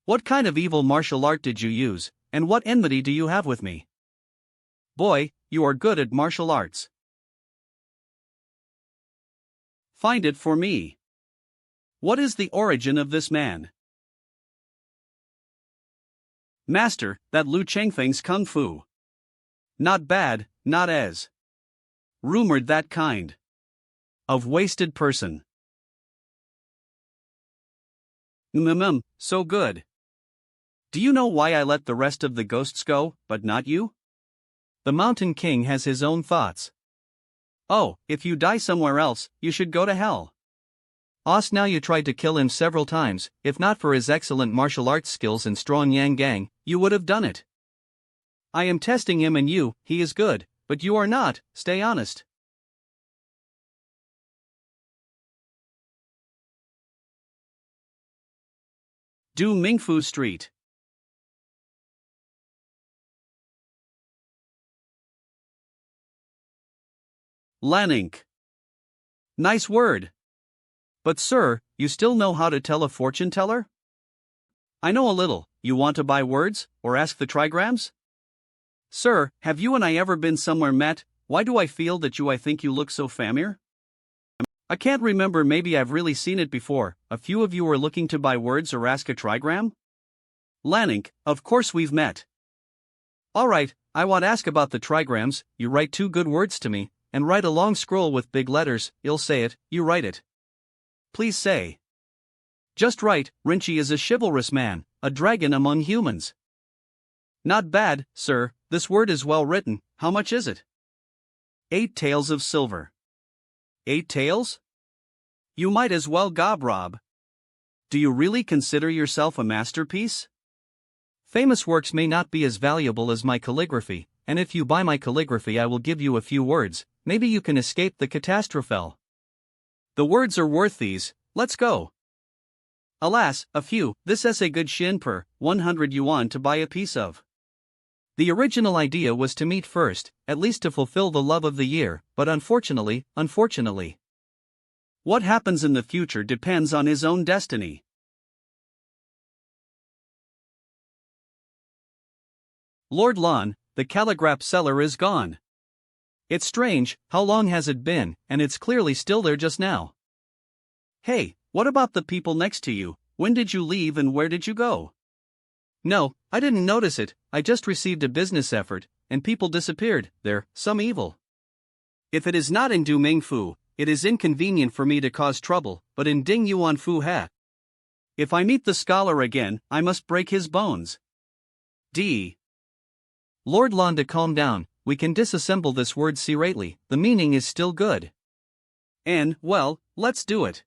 What kind of evil martial art did you use, and what enmity do you have with me? Boy, you are good at martial arts. Find it for me. What is the origin of this man? Master, that Lu Chengfeng's kung fu. Not bad, not as rumored that kind of wasted person. So good. Do you know why I let the rest of the ghosts go, but not you? The Mountain King has his own thoughts. Oh, if you die somewhere else, you should go to hell. Now you tried to kill him several times, if not for his excellent martial arts skills and strong yang gang, you would have done it. I am testing him and you, he is good, but you are not, stay honest. Du Mingfu Street. Lanink. Nice word. But sir, you still know how to tell a fortune teller? I know a little, you want to buy words, or ask the trigrams? Sir, have you and I ever been somewhere met, why do I feel that I think you look so familiar? I can't remember, maybe I've really seen it before, a few of you were looking to buy words or ask a trigram? Lanink, of course we've met. Alright, I want to ask about the trigrams, you write 2 good words to me, and write a long scroll with big letters, you'll say it, you write it. Please say. Just right, Rinchi is a chivalrous man, a dragon among humans. Not bad, sir, this word is well written, how much is it? 8 taels of silver. 8 taels? You might as well gob rob. Do you really consider yourself a masterpiece? Famous works may not be as valuable as my calligraphy, and if you buy my calligraphy I will give you a few words, maybe you can escape the catastrophe. The words are worth these, let's go. Alas, a few, this essay good shin per 100 yuan to buy a piece of. The original idea was to meet first, at least to fulfill the love of the year, but unfortunately. What happens in the future depends on his own destiny. Lord Lon, the calligraph seller, is gone. It's strange, how long has it been, and it's clearly still there just now. Hey, what about the people next to you? When did you leave and where did you go? No, I didn't notice it. I just received a business effort, and people disappeared. They're some evil. If it is not in Du Ming Fu, it is inconvenient for me to cause trouble, but in Ding Yuan Fu Ha. If I meet the scholar again, I must break his bones. D. Lord Londa, calm down, we can disassemble this word serately, the meaning is still good. And, well, let's do it.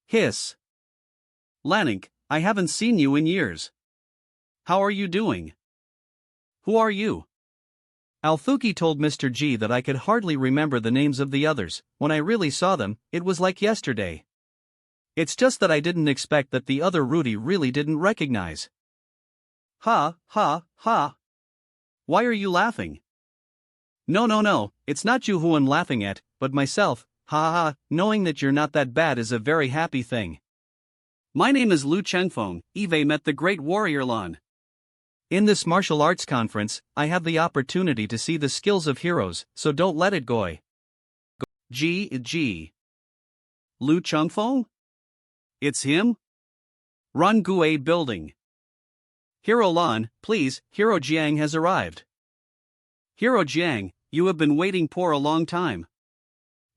Hiss. Lanink, I haven't seen you in years. How are you doing? Who are you? Alfuki told Mr. G that I could hardly remember the names of the others. When I really saw them, it was like yesterday. It's just that I didn't expect that the other Rudy really didn't recognize. Ha, ha, ha. Why are you laughing? No, it's not you who I'm laughing at, but myself. Ha ha, knowing that you're not that bad is a very happy thing. My name is Lu Chengfeng. Eve met the great warrior Lan. In this martial arts conference, I have the opportunity to see the skills of heroes, so don't let it go. G. Lu Chengfeng? It's him? Rangue building. Hero Lan, please, Hero Jiang has arrived. Hero Jiang, you have been waiting for a long time.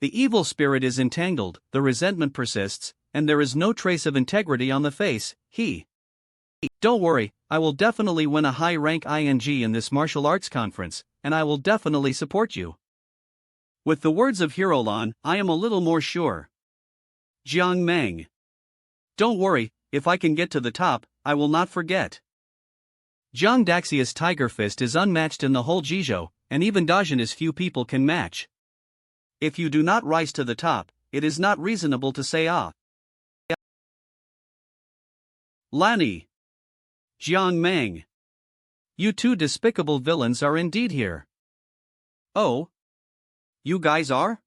The evil spirit is entangled, the resentment persists, and there is no trace of integrity on the face. Don't worry, I will definitely win a high rank ING in this martial arts conference, and I will definitely support you. With the words of Hero Lan, I am a little more sure. Jiang Meng. Don't worry, if I can get to the top, I will not forget. Jiang Daxia's Tiger Fist is unmatched in the whole Jizhou, and even Dajin's few people can match. If you do not rise to the top, it is not reasonable to say ah. Lani. Jiang Meng. You two despicable villains are indeed here. Oh? You guys are?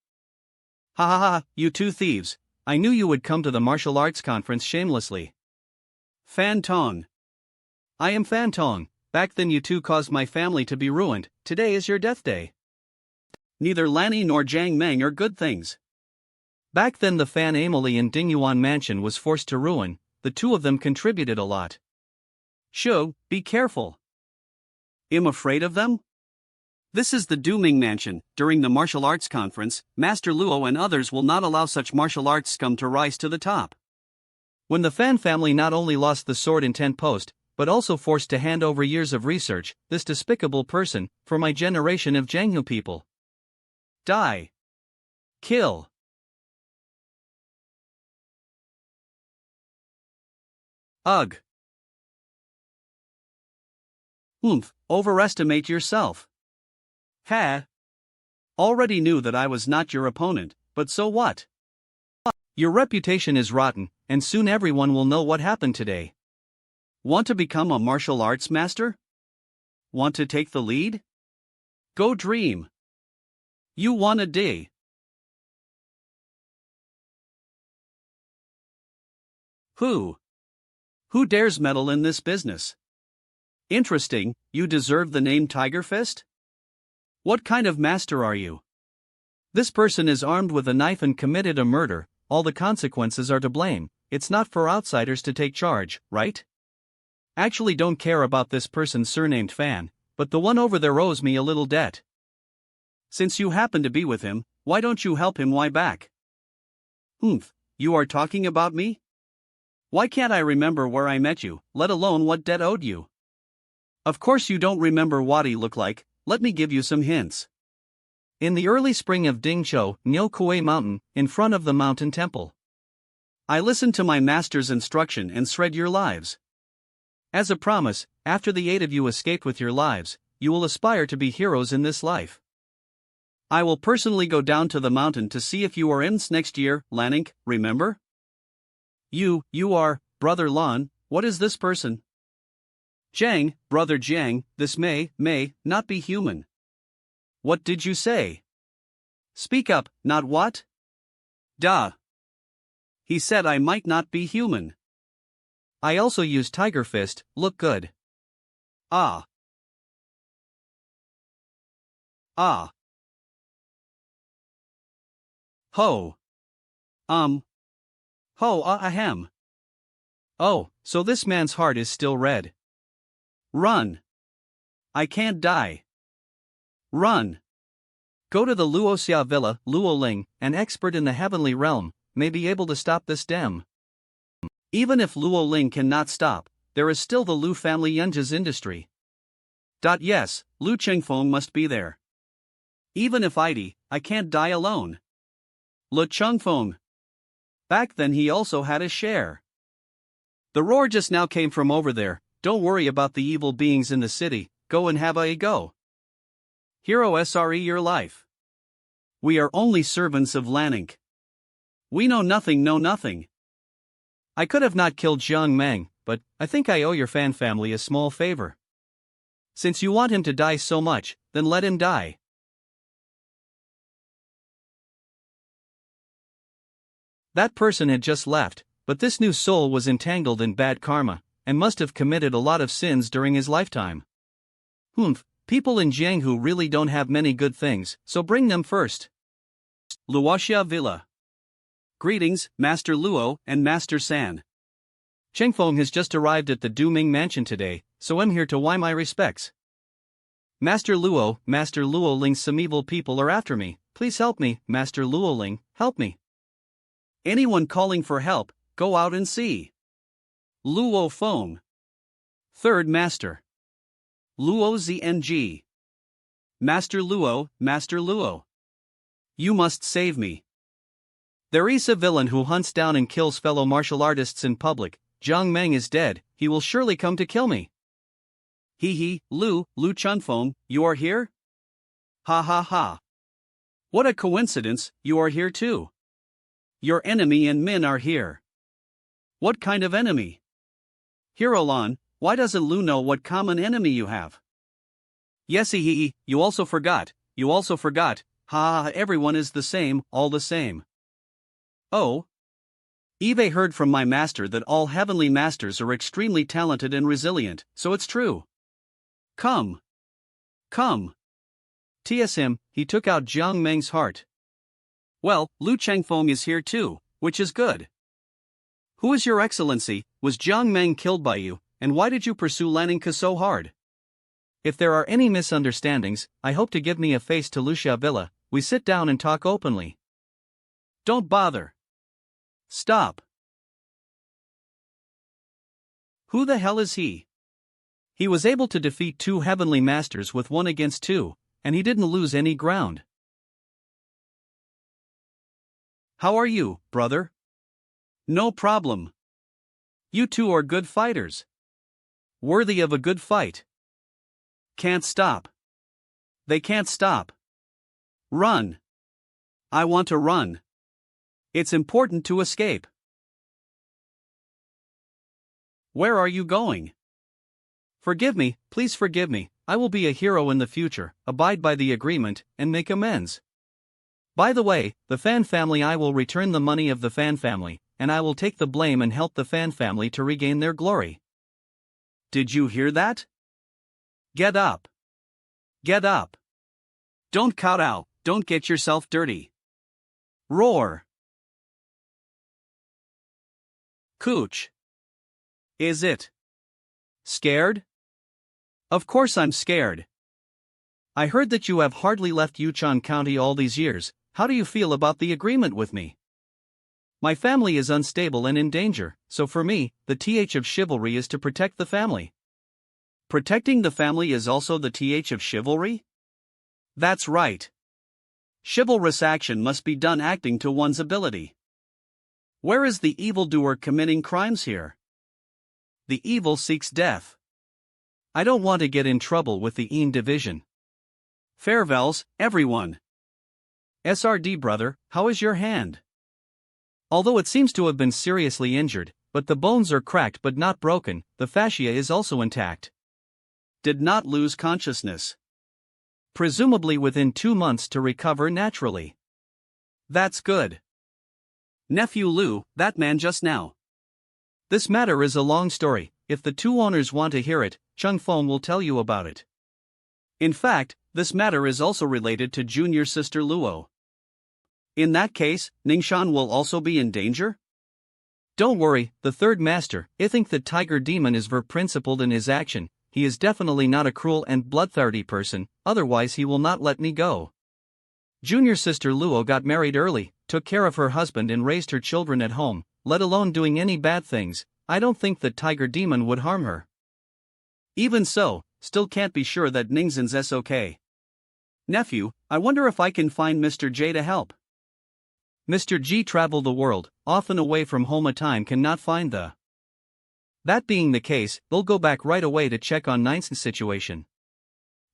Ha ha ha, you two thieves. I knew you would come to the martial arts conference shamelessly. Fan Tong. I am Fan Tong. Back then you two caused my family to be ruined. Today is your death day. Neither Lani nor Jiang Meng are good things. Back then the Fan Emily in Dingyuan Mansion was forced to ruin. The two of them contributed a lot. Shu, be careful. I'm afraid of them? This is the Duming Mansion. During the martial arts conference, Master Luo and others will not allow such martial arts scum to rise to the top. When the Fan family not only lost the sword in 10th post, but also forced to hand over years of research, this despicable person, for my generation of Jianghu people. Die. Kill. Ugh. Overestimate yourself. Ha. Already knew that I was not your opponent, but so what? Your reputation is rotten, and soon everyone will know what happened today. Want to become a martial arts master? Want to take the lead? Go dream. You want a day. Who dares meddle in this business? Interesting, you deserve the name Tiger Fist? What kind of master are you? This person is armed with a knife and committed a murder. All the consequences are to blame. It's not for outsiders to take charge, right? Actually don't care about this person surnamed Fan, but the one over there owes me a little debt. Since you happen to be with him, why don't you help him back? You are talking about me? Why can't I remember where I met you, let alone what debt owed you? Of course you don't remember what he looked like, let me give you some hints. In the early spring of Dingzhou, Niu Kuei Mountain, in front of the mountain temple. I listened to my master's instruction and shred your lives. As a promise, after the 8 of you escaped with your lives, you will aspire to be heroes in this life. I will personally go down to the mountain to see if you are in next year, Lanink, remember? You are, Brother Lon, what is this person? Jiang, brother Jiang, this may not be human. What did you say? Speak up, not what? Duh. He said I might not be human. I also use Tiger Fist, look good. Ah. Ah. Ho. Ho ahem. Oh, so this man's heart is still red. Run. I can't die. Run. Go to the Luoxia Villa, Luo Ling, an expert in the heavenly realm, may be able to stop this dem. Even if Luo Ling cannot stop, there is still the Lu family Yunja's industry. Yes, Lu Chengfeng must be there. Even if I can't die alone. Lu Chengfeng. Back then he also had a share. The roar just now came from over there. Don't worry about the evil beings in the city, go and have a go. Hero SRE your life. We are only servants of Lanink. We know nothing. I could have not killed Jiang Meng, but I think I owe your fan family a small favor. Since you want him to die so much, then let him die. That person had just left, but this new soul was entangled in bad karma, and must have committed a lot of sins during his lifetime. People in Jianghu really don't have many good things, so bring them first. Luoxia Villa. Greetings, Master Luo and Master San. Chengfeng has just arrived at the Duming mansion today, so I'm here to pay my respects. Master Luo Ling's some evil people are after me, please help me, Master Luo Ling, help me. Anyone calling for help, go out and see. Luo Feng. Third Master. Luo ZNG. Master Luo. You must save me. There is a villain who hunts down and kills fellow martial artists in public. Jiang Meng is dead, he will surely come to kill me. Lu Chunfeng, you are here? Ha ha ha. What a coincidence, you are here too. Your enemy and Min are here. What kind of enemy? Hero Lan, why doesn't Lu know what common enemy you have? Yes, you also forgot. Ha, everyone is the same, all the same. Oh? Eve heard from my master that all heavenly masters are extremely talented and resilient, so it's true. Come. T.S. him, he took out Jiang Meng's heart. Well, Lu Chengfeng is here too, which is good. Who is your excellency? Was Jiang Meng killed by you, and why did you pursue Laninka so hard? If there are any misunderstandings, I hope to give me a face to Luoxia Villa, we sit down and talk openly. Don't bother. Stop. Who the hell is he? He was able to defeat 2 heavenly masters with 1 against 2, and he didn't lose any ground. How are you, brother? No problem. You two are good fighters. Worthy of a good fight. Can't stop. They can't stop. Run. I want to run. It's important to escape. Where are you going? Forgive me, please forgive me, I will be a hero in the future, abide by the agreement, and make amends. By the way, the fan family, I will return the money of the fan family, and I will take the blame and help the fan family to regain their glory. Did you hear that? Get up. Get up. Don't kowtow, don't get yourself dirty. Roar. Cooch. Is it? Scared? Of course I'm scared. I heard that you have hardly left Yuchan County all these years. How do you feel about the agreement with me? My family is unstable and in danger, so for me, the th of chivalry is to protect the family. Protecting the family is also the th of chivalry? That's right. Chivalrous action must be done acting to one's ability. Where is the evildoer committing crimes here? The evil seeks death. I don't want to get in trouble with the Een division. Farewells, everyone. SRD brother, how is your hand? Although it seems to have been seriously injured, but the bones are cracked but not broken, the fascia is also intact. did not lose consciousness. Presumably within 2 months to recover naturally. That's good. Nephew Lu, that man just now. This matter is a long story. If the two owners want to hear it, Chung Feng will tell you about it. In fact, this matter is also related to junior sister Luo. In that case, Ningxuan will also be in danger? Don't worry, the third master, I think the tiger demon is very principled in his action. He is definitely not a cruel and bloodthirsty person, otherwise he will not let me go. Junior sister Luo got married early, took care of her husband and raised her children at home, let alone doing any bad things. I don't think the tiger demon would harm her. Even so, still can't be sure that Ningxuan's okay. Nephew, I wonder if I can find Mr. J to help. Mr. G traveled the world, often away from home a time cannot find the. That being the case, they'll go back right away to check on Ningxuan's situation.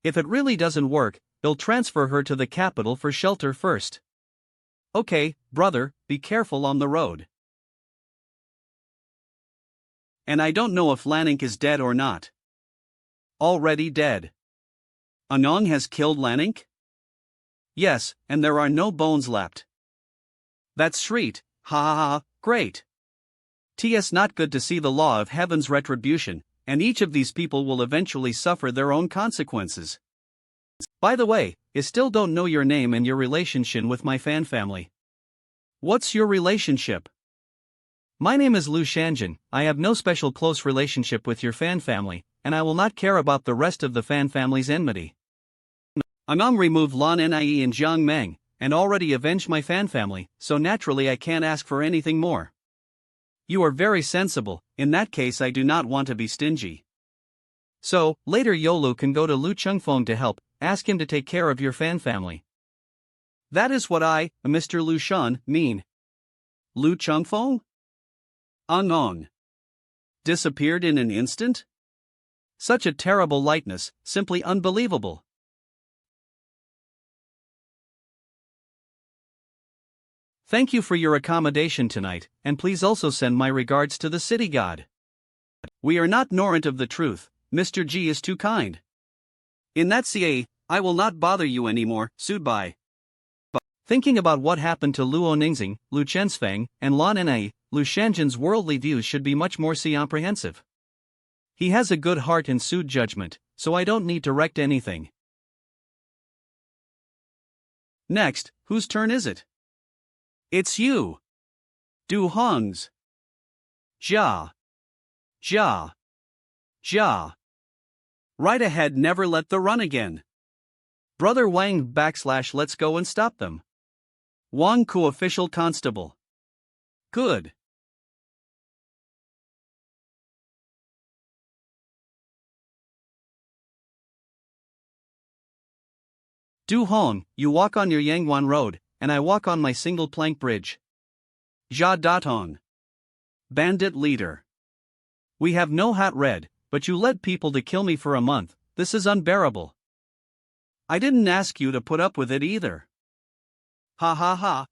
If it really doesn't work, they'll transfer her to the capital for shelter first. Okay, brother, be careful on the road. And I don't know if Lanink is dead or not. Already dead. Anong has killed Lanink? Yes, and there are no bones left. That's sweet, ha ha ha, great. Ts not good to see the law of heaven's retribution, and each of these people will eventually suffer their own consequences. By the way, I still don't know your name and your relationship with my fan family. What's your relationship? My name is Lu Shanjin. I have no special close relationship with your fan family, and I will not care about the rest of the fan family's enmity. Anong removed Lan Nie and Jiang Meng, and already avenged my fan family, so naturally I can't ask for anything more. You are very sensible. In that case I do not want to be stingy. So, later Yolu can go to Lu Chengfeng to help, ask him to take care of your fan family. That is what I, Mr. Lu Shan, mean. Lu Chengfeng? Anong. Disappeared in an instant? Such a terrible lightness, simply unbelievable. Thank you for your accommodation tonight, and please also send my regards to the city god. We are not ignorant of the truth, Mr. G is too kind. In that CA, I will not bother you anymore, goodbye. Thinking about what happened to Luo Ningxing, Lu Chensfeng, and Lan Nie, Lu Shanjin's worldly views should be much more comprehensive. He has a good heart and sound judgment, so I don't need to direct anything. Next, whose turn is it? It's you. Du Hong's. Ja. Ja. Ja. Right ahead, never let the run again. Brother Wang / let's go and stop them. Wang Ku official constable. Good. Du Hong, you walk on your Yangwan Road, and I walk on my single plank bridge. Jia Datong. Bandit leader. We have no hat red, but you led people to kill me for a month. This is unbearable. I didn't ask you to put up with it either. Ha ha ha.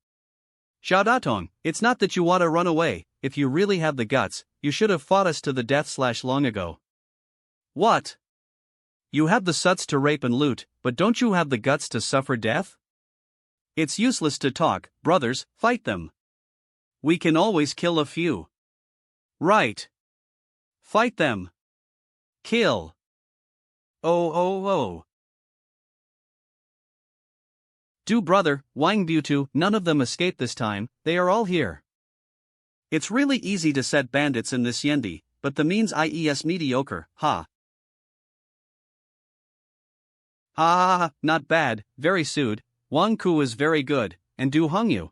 Jia Datong, it's not that you want to run away. If you really have the guts, you should have fought us to the death / long ago. What? You have the suts to rape and loot, but don't you have the guts to suffer death? It's useless to talk, brothers, fight them. We can always kill a few. Right. Fight them. Kill. Oh. Du brother, Wang Butu, none of them escaped this time, they are all here. It's really easy to set bandits in this Yendi, but the means is mediocre, ha. Ha, not bad, very sood. Wang Ku is very good, and Du Hongyu.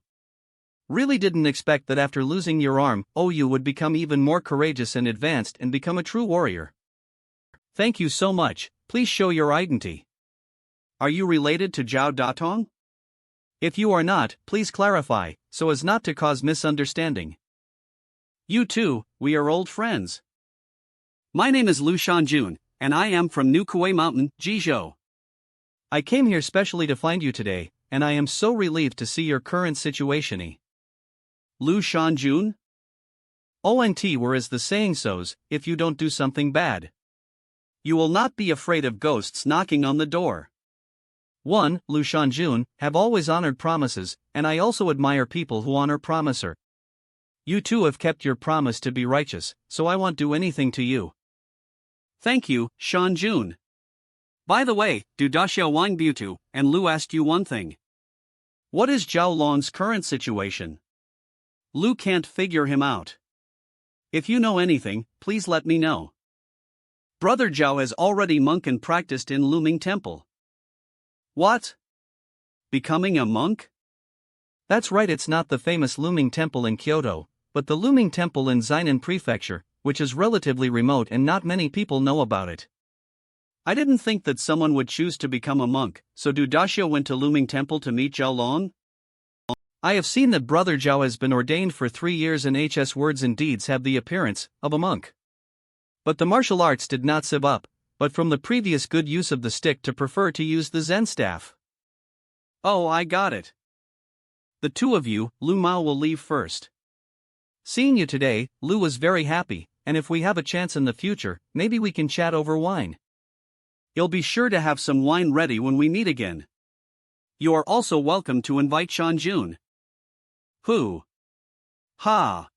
Really didn't expect that after losing your arm, you would become even more courageous and advanced and become a true warrior. Thank you so much, please show your identity. Are you related to Zhao Datong? If you are not, please clarify, so as not to cause misunderstanding. You too, we are old friends. My name is Lu Shanjun, and I am from New Kuei Mountain, Jizhou. I came here specially to find you today, and I am so relieved to see your current situation. Lu Shanjun? ONT whereas the saying so's, if you don't do something bad. You will not be afraid of ghosts knocking on the door. 1. Lu Shanjun, have always honored promises, and I also admire people who honor promiser. You too have kept your promise to be righteous, so I won't do anything to you. Thank you, Shanjun. By the way, Dudashia Wang Butu, and Lu asked you one thing. What is Zhao Long's current situation? Lu can't figure him out. If you know anything, please let me know. Brother Zhao has already monk and practiced in Looming Temple. What? Becoming a monk? That's right, it's not the famous Looming Temple in Kyoto, but the Looming Temple in Zainan Prefecture, which is relatively remote and not many people know about it. I didn't think that someone would choose to become a monk, so Dudashia went to Looming Temple to meet Zhao Long? I have seen that Brother Zhao has been ordained for 3 years and his words and deeds have the appearance of a monk. But the martial arts did not sieve up, but from the previous good use of the stick to prefer to use the Zen staff. Oh, I got it. The two of you, Lu Mao will leave first. Seeing you today, Lu was very happy, and if we have a chance in the future, maybe we can chat over wine. You'll be sure to have some wine ready when we meet again. You are also welcome to invite Shanjun. Who? Ha.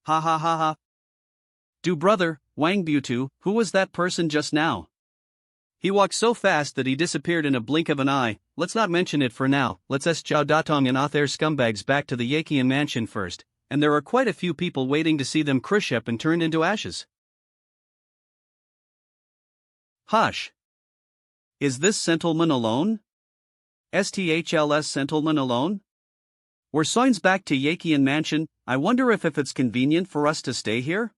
Ha ha ha ha. Do brother, Wang Butu, who was that person just now? He walked so fast that he disappeared in a blink of an eye. Let's not mention it for now. Let's ask Zhao Datong and Other scumbags back to the Yakian mansion first, and there are quite a few people waiting to see them crush up and turned into ashes. Hush. Is this gentleman alone? STHLS gentleman alone? We're signs back to Yakian mansion. I wonder if it's convenient for us to stay here?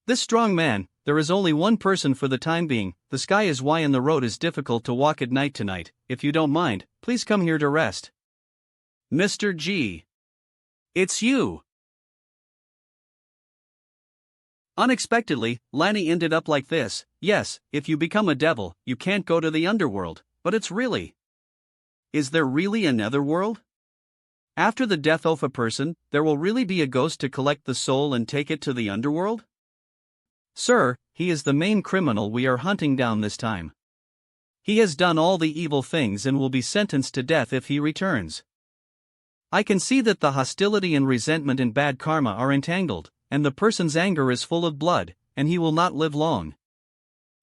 This strong man, there is only one person for the time being. The sky is wide and the road is difficult to walk at night tonight. If you don't mind, please come here to rest. Mr. G. It's you. Unexpectedly, Lanny ended up like this. Yes, if you become a devil, you can't go to the underworld, but it's really. Is there really another world? After the death of a person, there will really be a ghost to collect the soul and take it to the underworld? Sir, he is the main criminal we are hunting down this time. He has done all the evil things and will be sentenced to death if he returns. I can see that the hostility and resentment and bad karma are entangled, and the person's anger is full of blood, and he will not live long.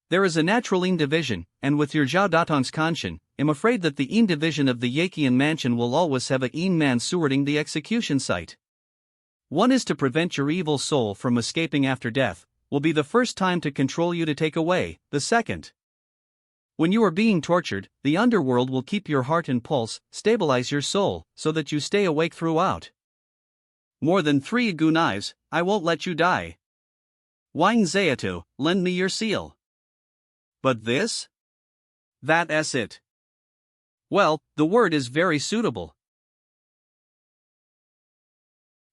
There is a natural yin division, and with your Zhao Datong's conscience, I'm afraid that the yin division of the Yakian mansion will always have a yin man stewarding the execution site. One is to prevent your evil soul from escaping after death, will be the first time to control you to take away, the second. When you are being tortured, the underworld will keep your heart and pulse, stabilize your soul, so that you stay awake throughout. More than 3 gunais, I won't let you die. Wang Zayatu, lend me your seal. But this? That's it. Well, the word is very suitable.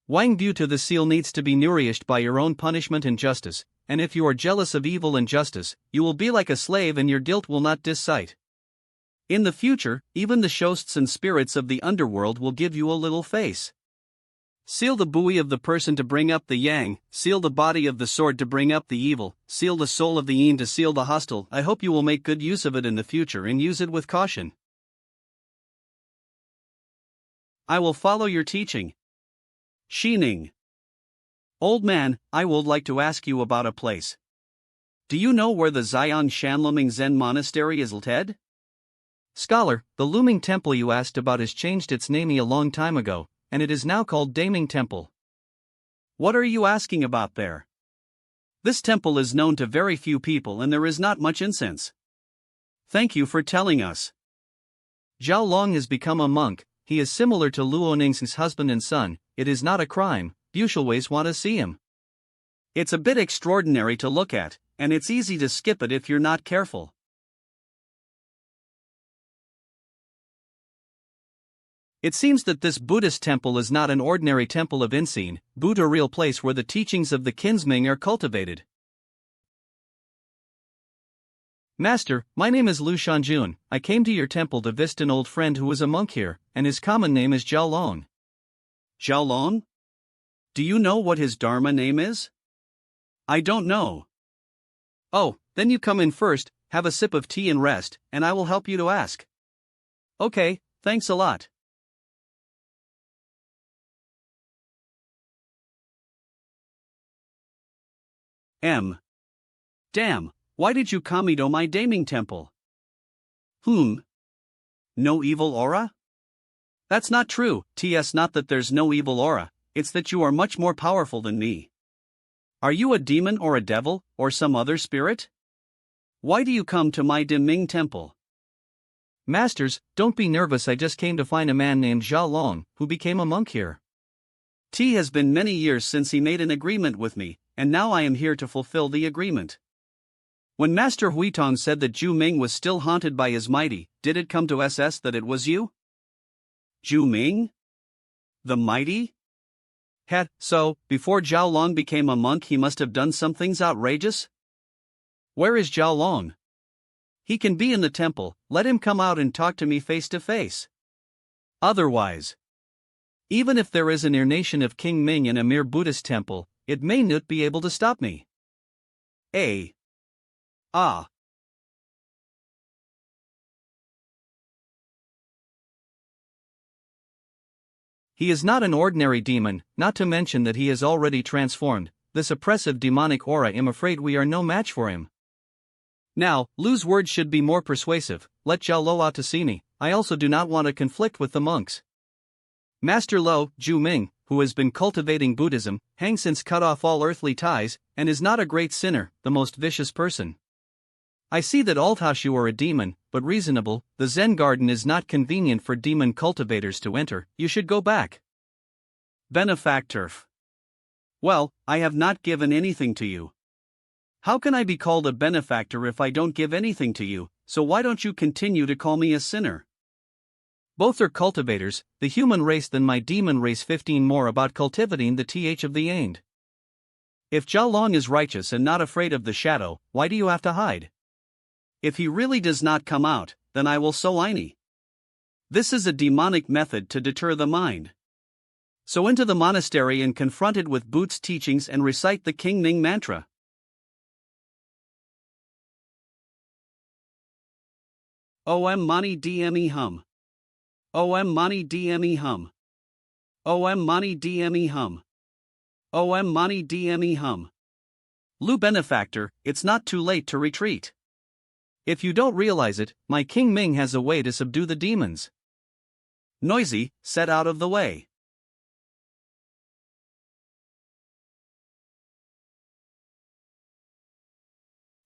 Wang Bu to the seal needs to be nourished by your own punishment and justice, and if you are jealous of evil and justice, you will be like a slave and your guilt will not dissite. In the future, even the ghosts and spirits of the underworld will give you a little face. Seal the buoy of the person to bring up the yang, seal the body of the sword to bring up the evil, seal the soul of the yin to seal the hostile. I hope you will make good use of it in the future and use it with caution. I will follow your teaching. Xining. Old man, I would like to ask you about a place. Do you know where the Xian Shanluming Zen Monastery is located? Scholar, the Looming Temple you asked about has changed its name a long time ago, and it is now called Taming Temple. What are you asking about there? This temple is known to very few people and there is not much incense. Thank you for telling us. Zhao Long has become a monk. He is similar to Luo Ning's husband and son. It is not a crime. You shall always want to see him. It's a bit extraordinary to look at, and it's easy to skip it if you're not careful. It seems that this Buddhist temple is not an ordinary temple of Insen, but a real place where the teachings of the Kinsming are cultivated. Master, my name is Lu Shanjun. I came to your temple to visit an old friend who is a monk here, and his common name is Zhao Long. Zhao Long? Do you know what his Dharma name is? I don't know. Oh, Then you come in first, have a sip of tea and rest, and I will help you to ask. Okay, thanks a lot. Damn, why did you Kamido my Taming temple? No evil aura? That's not true, TS. Not that there's no evil aura, it's that you are much more powerful than me. Are you a demon or a devil, or some other spirit? Why do you come to my Taming temple? Masters, don't be nervous, I just came to find a man named Zhao Long, who became a monk here. T has been many years since he made an agreement with me, and now I am here to fulfill the agreement. When Master Huitong said that Zhu Ming was still haunted by his mighty, did it come to SS that it was you? Zhu Ming? The mighty? So, before Zhao Long became a monk he must have done some things outrageous? Where is Zhao Long? He can be in the temple, let him come out and talk to me face to face. Otherwise, even if there is an emanation of King Ming in a mere Buddhist temple, it may not be able to stop me. He is not an ordinary demon, not to mention that he is already transformed. This oppressive demonic aura, I'm afraid we are no match for him. Now, Lu's words should be more persuasive. Let Zhao Lo out to see me. I also do not want to conflict with the monks. Master Lo, Zhu Ming, who has been cultivating Buddhism, hangs since cut off all earthly ties, and is not a great sinner, the most vicious person. I see that Altashu are a demon, but reasonable. The Zen garden is not convenient for demon cultivators to enter, you should go back. Benefactor. Well, I have not given anything to you. How can I be called a benefactor if I don't give anything to you, so why don't you continue to call me a sinner? Both are cultivators, the human race than my demon race. 15 more about cultivating the th of the end. If Zhao Long is righteous and not afraid of the shadow, why do you have to hide? If he really does not come out, then I will so ini. This is a demonic method to deter the mind. So into the monastery and confront it with Boots' teachings and recite the King Ming mantra. Om mani dme hum. Om mani dme hum. Om mani dme hum. Om mani dme hum. Lu Benefactor, it's not too late to retreat. If you don't realize it, my King Ming has a way to subdue the demons. Noisy, set out of the way.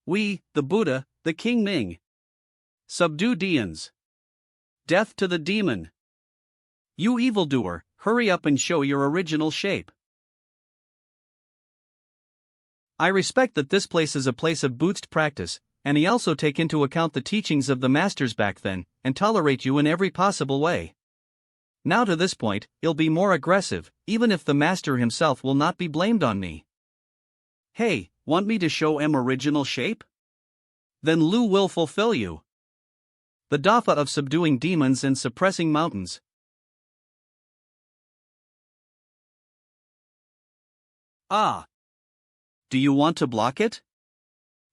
We, the Buddha, the King Ming. Subdue demons. Death to the demon. You evildoer, hurry up and show your original shape. I respect that this place is a place of Buddhist practice, and he also take into account the teachings of the masters back then, and tolerate you in every possible way. Now to this point, he'll be more aggressive, even if the master himself will not be blamed on me. Hey, want me to show original shape? Then Lu will fulfill you. The Dafa of subduing demons and suppressing mountains. Do you want to block it?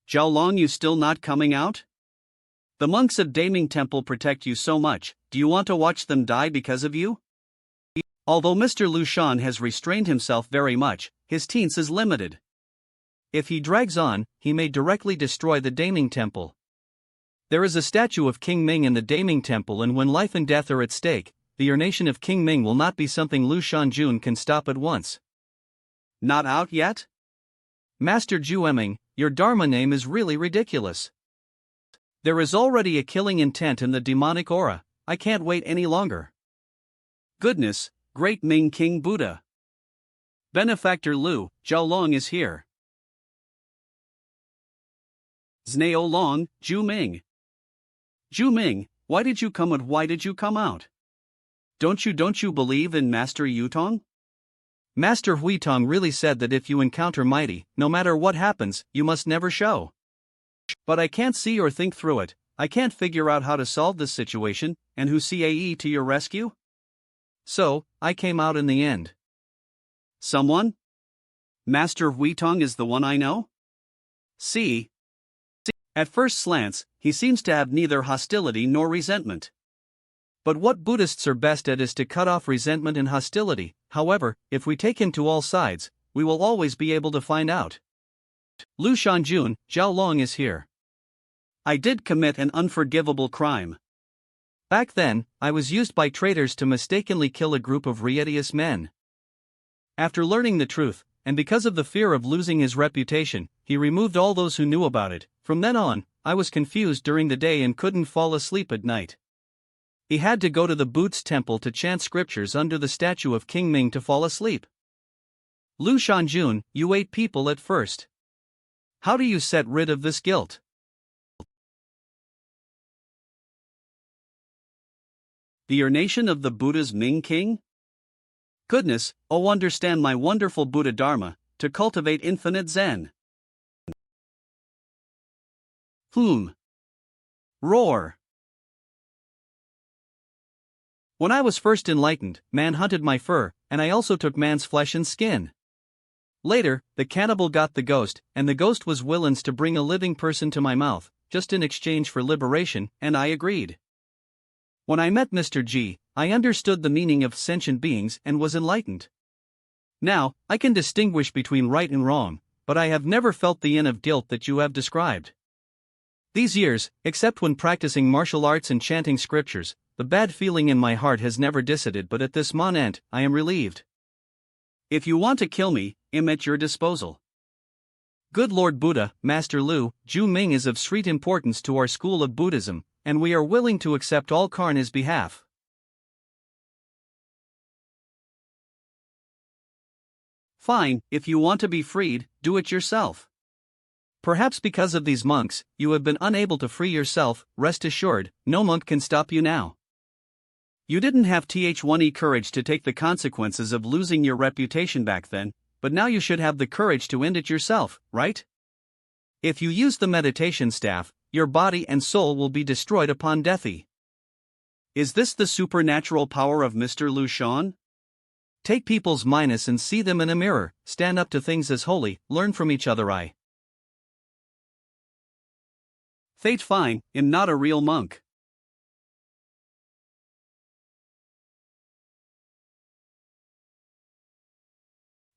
Zhao Long, you still not coming out? The monks of Taming Temple protect you so much, do you want to watch them die because of you? Although Mr. Lu Shan has restrained himself very much, his teens is limited. If he drags on, he may directly destroy the Taming Temple. There is a statue of King Ming in the Taming Temple, and when life and death are at stake, the urination of King Ming will not be something Lu Shanjun can stop at once. Not out yet? Master Jueming, your Dharma name is really ridiculous. There is already a killing intent in the demonic aura, I can't wait any longer. Goodness, great Ming King Buddha. Benefactor Lu, Zhao Long is here. Znao Long, Zhu Ming. Zhu Ming, why did you come and why did you come out? Don't you believe in Master Yutong? Master Huitong really said that if you encounter mighty, no matter what happens, you must never show. But I can't see or think through it, I can't figure out how to solve this situation, and who CAE to your rescue? So, I came out in the end. Someone? Master Huitong is the one I know? See, At first glance, he seems to have neither hostility nor resentment. But what Buddhists are best at is to cut off resentment and hostility. However, if we take him to all sides, we will always be able to find out. Lu Shanjun, Zhao Long is here. I did commit an unforgivable crime. Back then, I was used by traitors to mistakenly kill a group of riotous men. After learning the truth, and because of the fear of losing his reputation, he removed all those who knew about it. From then on, I was confused during the day and couldn't fall asleep at night. He had to go to the Buddhist temple to chant scriptures under the statue of King Ming to fall asleep. Lu Shanjun, you ate people at first. How do you set rid of this guilt? The urination of the Buddha's Ming King? Goodness, oh, understand my wonderful Buddha Dharma, to cultivate infinite Zen. Roar. When I was first enlightened, man hunted my fur, and I also took man's flesh and skin. Later, the cannibal got the ghost, and the ghost was willing to bring a living person to my mouth, just in exchange for liberation, and I agreed. When I met Mr. G, I understood the meaning of sentient beings and was enlightened. Now, I can distinguish between right and wrong, but I have never felt the yin of guilt that you have described. These years, except when practicing martial arts and chanting scriptures, the bad feeling in my heart has never dissipated, but at this moment, I am relieved. If you want to kill me, I'm at your disposal. Good Lord Buddha, Master Lu, Ju Ming is of street importance to our school of Buddhism, and we are willing to accept all on his behalf. Fine, if you want to be freed, do it yourself. Perhaps because of these monks, you have been unable to free yourself. Rest assured, no monk can stop you now. You didn't have th1e courage to take the consequences of losing your reputation back then, but now you should have the courage to end it yourself, right? If you use the meditation staff, your body and soul will be destroyed upon death. Is this the supernatural power of Mr. Lu Shan? Take people's minus and see them in a mirror, stand up to things as holy, learn from each other. Fate fine, am not a real monk.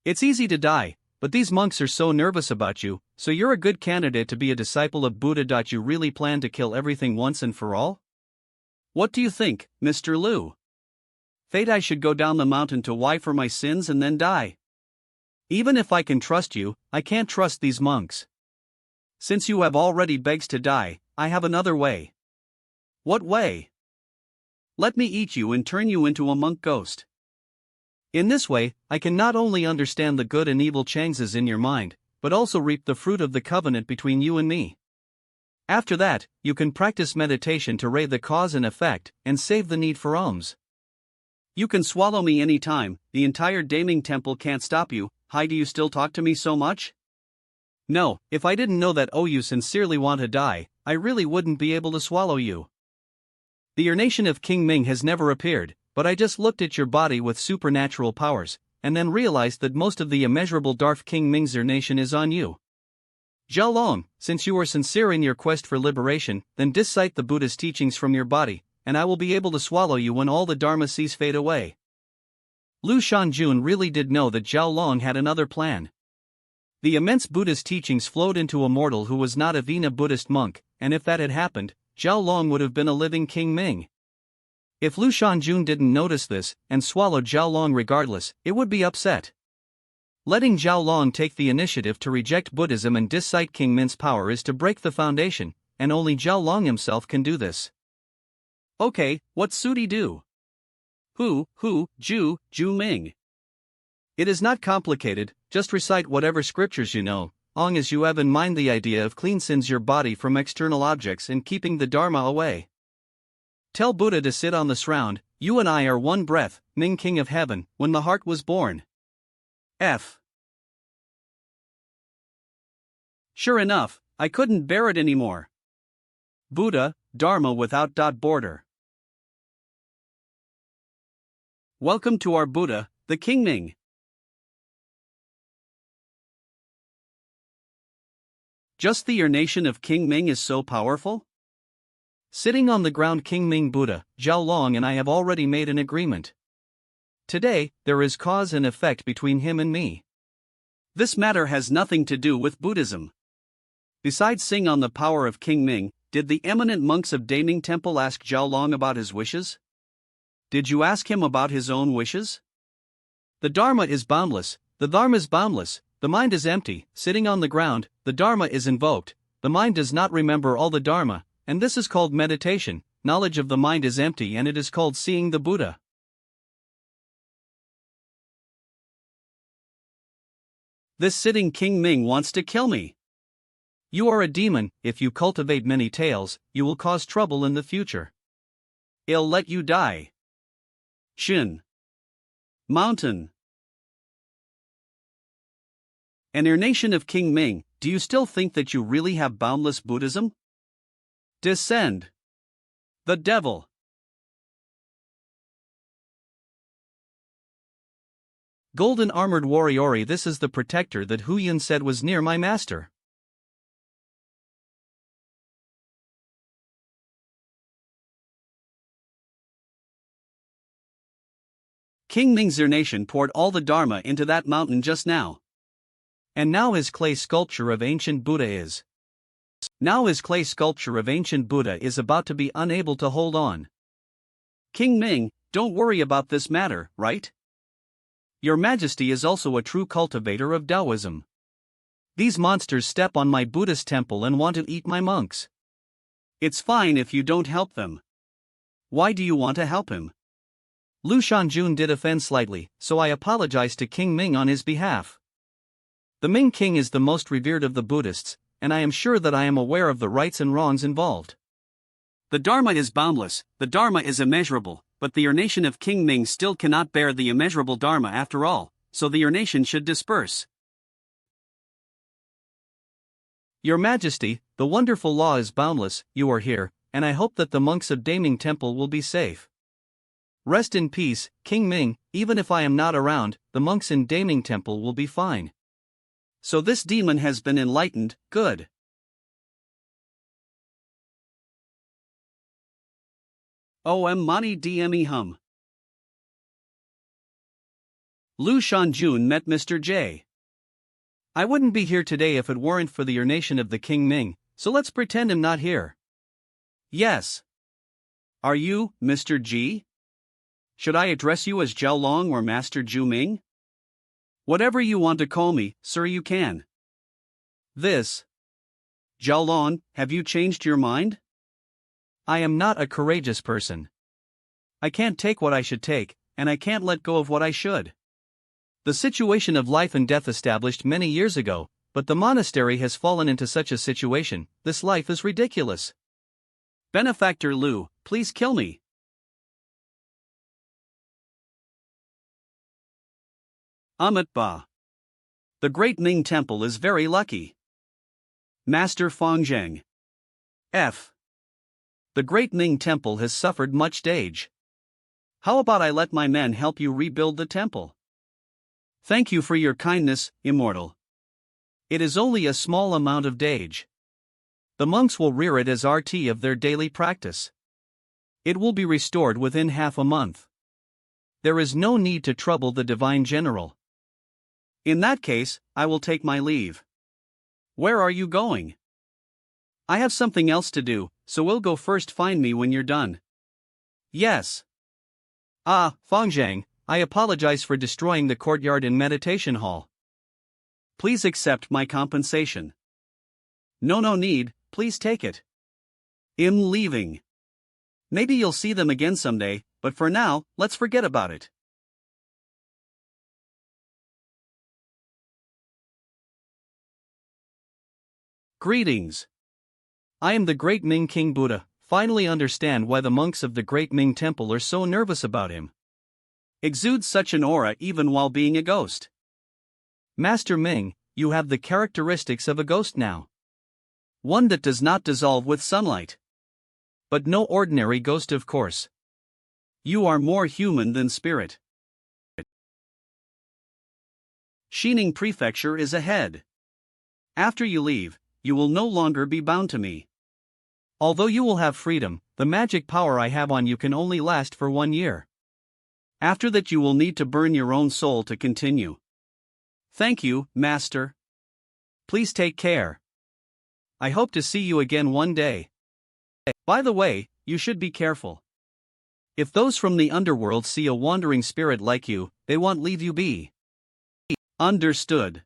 It's easy to die, but these monks are so nervous about you, so you're a good candidate to be a disciple of Buddha. You really plan to kill everything once and for all? What do you think, Mr. Lu? Fate, I should go down the mountain to Y for my sins and then die. Even if I can trust you, I can't trust these monks. Since you have already begged to die, I have another way. What way? Let me eat you and turn you into a monk ghost. In this way, I can not only understand the good and evil changes in your mind, but also reap the fruit of the covenant between you and me. After that, you can practice meditation to raise the cause and effect, and save the need for alms. You can swallow me any time, the entire Taming temple can't stop you. Why do you still talk to me so much? No, if I didn't know that you sincerely want to die, I really wouldn't be able to swallow you. The urination of King Ming has never appeared, but I just looked at your body with supernatural powers, and then realized that most of the immeasurable Darth King Ming's urination is on you. Zhao Long, since you are sincere in your quest for liberation, then dissect the Buddha's teachings from your body, and I will be able to swallow you when all the Dharma sees fade away. Lu Shanjun really did know that Zhao Long had another plan. The immense Buddha's teachings flowed into a mortal who was not a Vina Buddhist monk, and if that had happened, Zhao Long would have been a living King Ming. If Lu Shanjun didn't notice this, and swallowed Zhao Long regardless, it would be upset. Letting Zhao Long take the initiative to reject Buddhism and dissect King Ming's power is to break the foundation, and only Zhao Long himself can do this. Okay, what should he do? Ju Ming. It is not complicated, just recite whatever scriptures you know, long as you have in mind the idea of cleansing your body from external objects and keeping the Dharma away. Tell Buddha to sit on the shroud, you and I are one breath, Ming King of Heaven, when the heart was born. Sure enough, I couldn't bear it anymore. Buddha, Dharma without border. Welcome to our Buddha, the King Ming. Just the urination of King Ming is so powerful? Sitting on the ground, King Ming Buddha, Zhao Long and I have already made an agreement. Today, there is cause and effect between him and me. This matter has nothing to do with Buddhism. Besides sing on the power of King Ming, did the eminent monks of Taming Temple ask Zhao Long about his wishes? Did you ask him about his own wishes? The Dharma is boundless, the Dharma is boundless, the mind is empty, sitting on the ground, the Dharma is invoked, the mind does not remember all the Dharma, and this is called meditation, knowledge of the mind is empty and it is called seeing the Buddha. This sitting King Ming wants to kill me. You are a demon. If you cultivate many tails, you will cause trouble in the future. I'll let you die. Shin. Mountain. Nation of King Ming, do you still think that you really have boundless Buddhism? Descend. The devil. Golden armored warrior, this is the protector that Yuan said was near my master. King Ming's nation poured all the Dharma into that mountain just now. And now his clay sculpture of ancient Buddha is. About to be unable to hold on. King Ming, don't worry about this matter, right? Your Majesty is also a true cultivator of Taoism. These monsters step on my Buddhist temple and want to eat my monks. It's fine if you don't help them. Why do you want to help him? Lu Shanjun did offend slightly, so I apologize to King Ming on his behalf. The Ming King is the most revered of the Buddhists, and I am sure that I am aware of the rights and wrongs involved. The Dharma is boundless, the Dharma is immeasurable, but the nation of King Ming still cannot bear the immeasurable Dharma after all, so the nation should disperse. Your Majesty, the wonderful law is boundless, you are here, and I hope that the monks of Taming Temple will be safe. Rest in peace, King Ming, even if I am not around, the monks in Taming Temple will be fine. So this demon has been enlightened, good. Mani dme hum. Lu Shanjun met Mr. J. I wouldn't be here today if it weren't for the urination of the King Ming, so let's pretend him not here. Yes. Are you, Mr. G? Should I address you as Zhao Long or Master Ju Ming? Whatever you want to call me, sir, you can. This. Zhao Long, have you changed your mind? I am not a courageous person. I can't take what I should take, and I can't let go of what I should. The situation of life and death established many years ago, but the monastery has fallen into such a situation. This life is ridiculous. Benefactor Lu, please kill me. Amit Ba. The Great Ming Temple is very lucky. Master Fangzheng. F. The Great Ming Temple has suffered much damage. How about I let my men help you rebuild the temple? Thank you for your kindness, immortal. It is only a small amount of damage. The monks will rear it as RT of their daily practice. It will be restored within half a month. There is no need to trouble the divine general. In that case, I will take my leave. Where are you going? I have something else to do, so we'll go first. Find me when you're done. Yes. Fangzheng, I apologize for destroying the courtyard and meditation hall. Please accept my compensation. No need, please take it. I'm leaving. Maybe you'll see them again someday, but for now, let's forget about it. Greetings. I am the Great Ming King Buddha. Finally understand why the monks of the Great Ming Temple are so nervous about him. Exudes such an aura even while being a ghost. Master Ming, you have the characteristics of a ghost now. One that does not dissolve with sunlight. But no ordinary ghost, of course. You are more human than spirit. Xining Prefecture is ahead. After you leave, you will no longer be bound to me. Although you will have freedom, the magic power I have on you can only last for 1 year. After that, you will need to burn your own soul to continue. Thank you, Master. Please take care. I hope to see you again one day. By the way, you should be careful. If those from the underworld see a wandering spirit like you, they won't leave you be. Understood.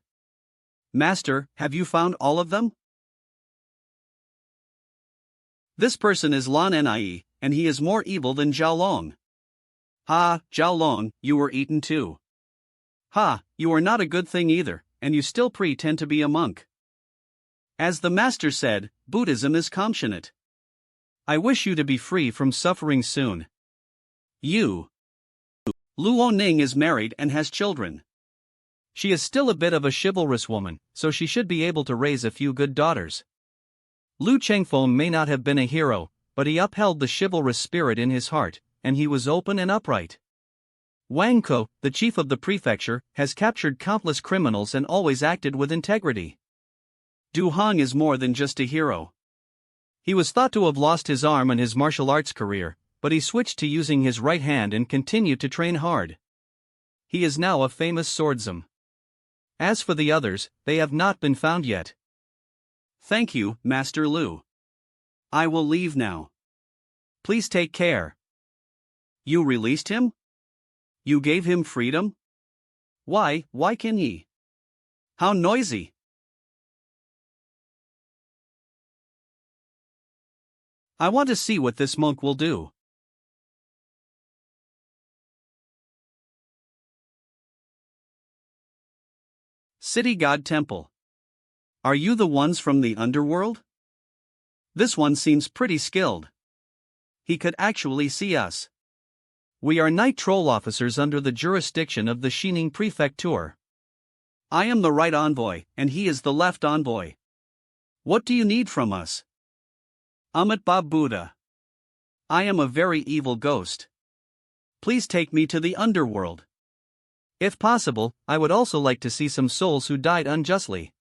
Master, have you found all of them? This person is Lan Nie, and he is more evil than Zhao Long. Ha, Zhao Long, you were eaten too. Ha, you are not a good thing either, and you still pretend to be a monk. As the master said, Buddhism is compassionate. I wish you to be free from suffering soon. You. Luo Ning is married and has children. She is still a bit of a chivalrous woman, so she should be able to raise a few good daughters. Lu Chengfeng may not have been a hero, but he upheld the chivalrous spirit in his heart, and he was open and upright. Wang Ko, the chief of the prefecture, has captured countless criminals and always acted with integrity. Du Hong is more than just a hero. He was thought to have lost his arm in his martial arts career, but he switched to using his right hand and continued to train hard. He is now a famous swordsman. As for the others, they have not been found yet. Thank you, Master Lu. I will leave now. Please take care. You released him? You gave him freedom? Why can he? How noisy! I want to see what this monk will do. City God Temple. Are you the ones from the underworld? This one seems pretty skilled. He could actually see us. We are night troll officers under the jurisdiction of the Xining Prefecture. I am the right envoy, and he is the left envoy. What do you need from us? Amitabha Buddha. I am a very evil ghost. Please take me to the underworld. If possible, I would also like to see some souls who died unjustly.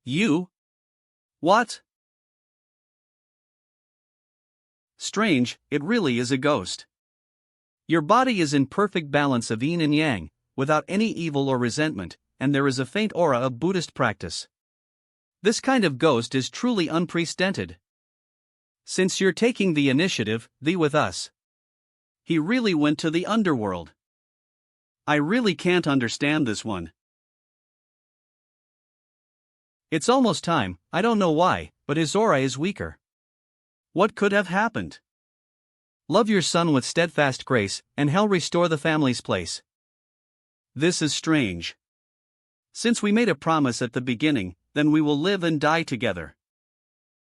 You? What? Strange, it really is a ghost. Your body is in perfect balance of yin and yang, without any evil or resentment, and there is a faint aura of Buddhist practice. This kind of ghost is truly unprecedented. Since you're taking the initiative, thee with us. He really went to the underworld. I really can't understand this one. It's almost time, I don't know why, but his aura is weaker. What could have happened? Love your son with steadfast grace, and hell restore the family's place. This is strange. Since we made a promise at the beginning, then we will live and die together.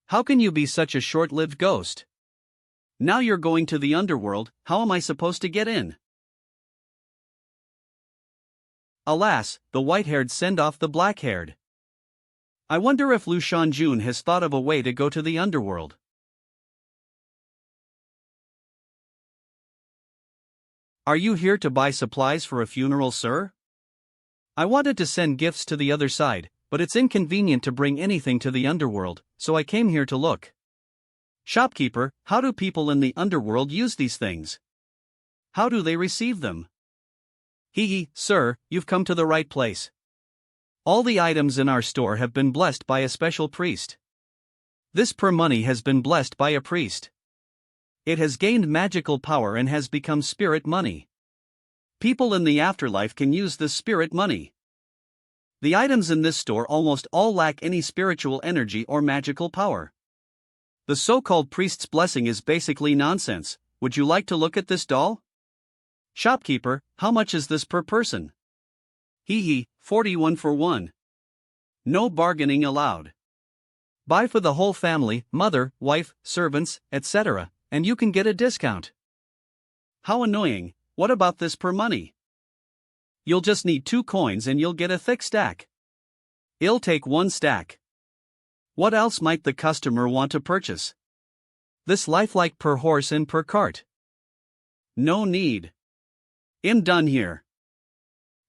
How can you be such a short-lived ghost? Now you're going to the underworld, how am I supposed to get in? Alas, the white-haired send off the black-haired. I wonder if Lu Shanjun has thought of a way to go to the underworld. Are you here to buy supplies for a funeral, sir? I wanted to send gifts to the other side, but it's inconvenient to bring anything to the underworld, so I came here to look. Shopkeeper, how do people in the underworld use these things? How do they receive them? Sir, you've come to the right place. All the items in our store have been blessed by a special priest. This per money has been blessed by a priest. It has gained magical power and has become spirit money. People in the afterlife can use this spirit money. The items in this store almost all lack any spiritual energy or magical power. The so-called priest's blessing is basically nonsense. Would you like to look at this doll? Shopkeeper, how much is this per person? 41 for one. No bargaining allowed. Buy for the whole family, mother, wife, servants, etc., and you can get a discount. How annoying, what about this per money? You'll just need 2 coins and you'll get a thick stack. It'll take 1 stack. What else might the customer want to purchase? This lifelike per horse and per cart. No need. I'm done here.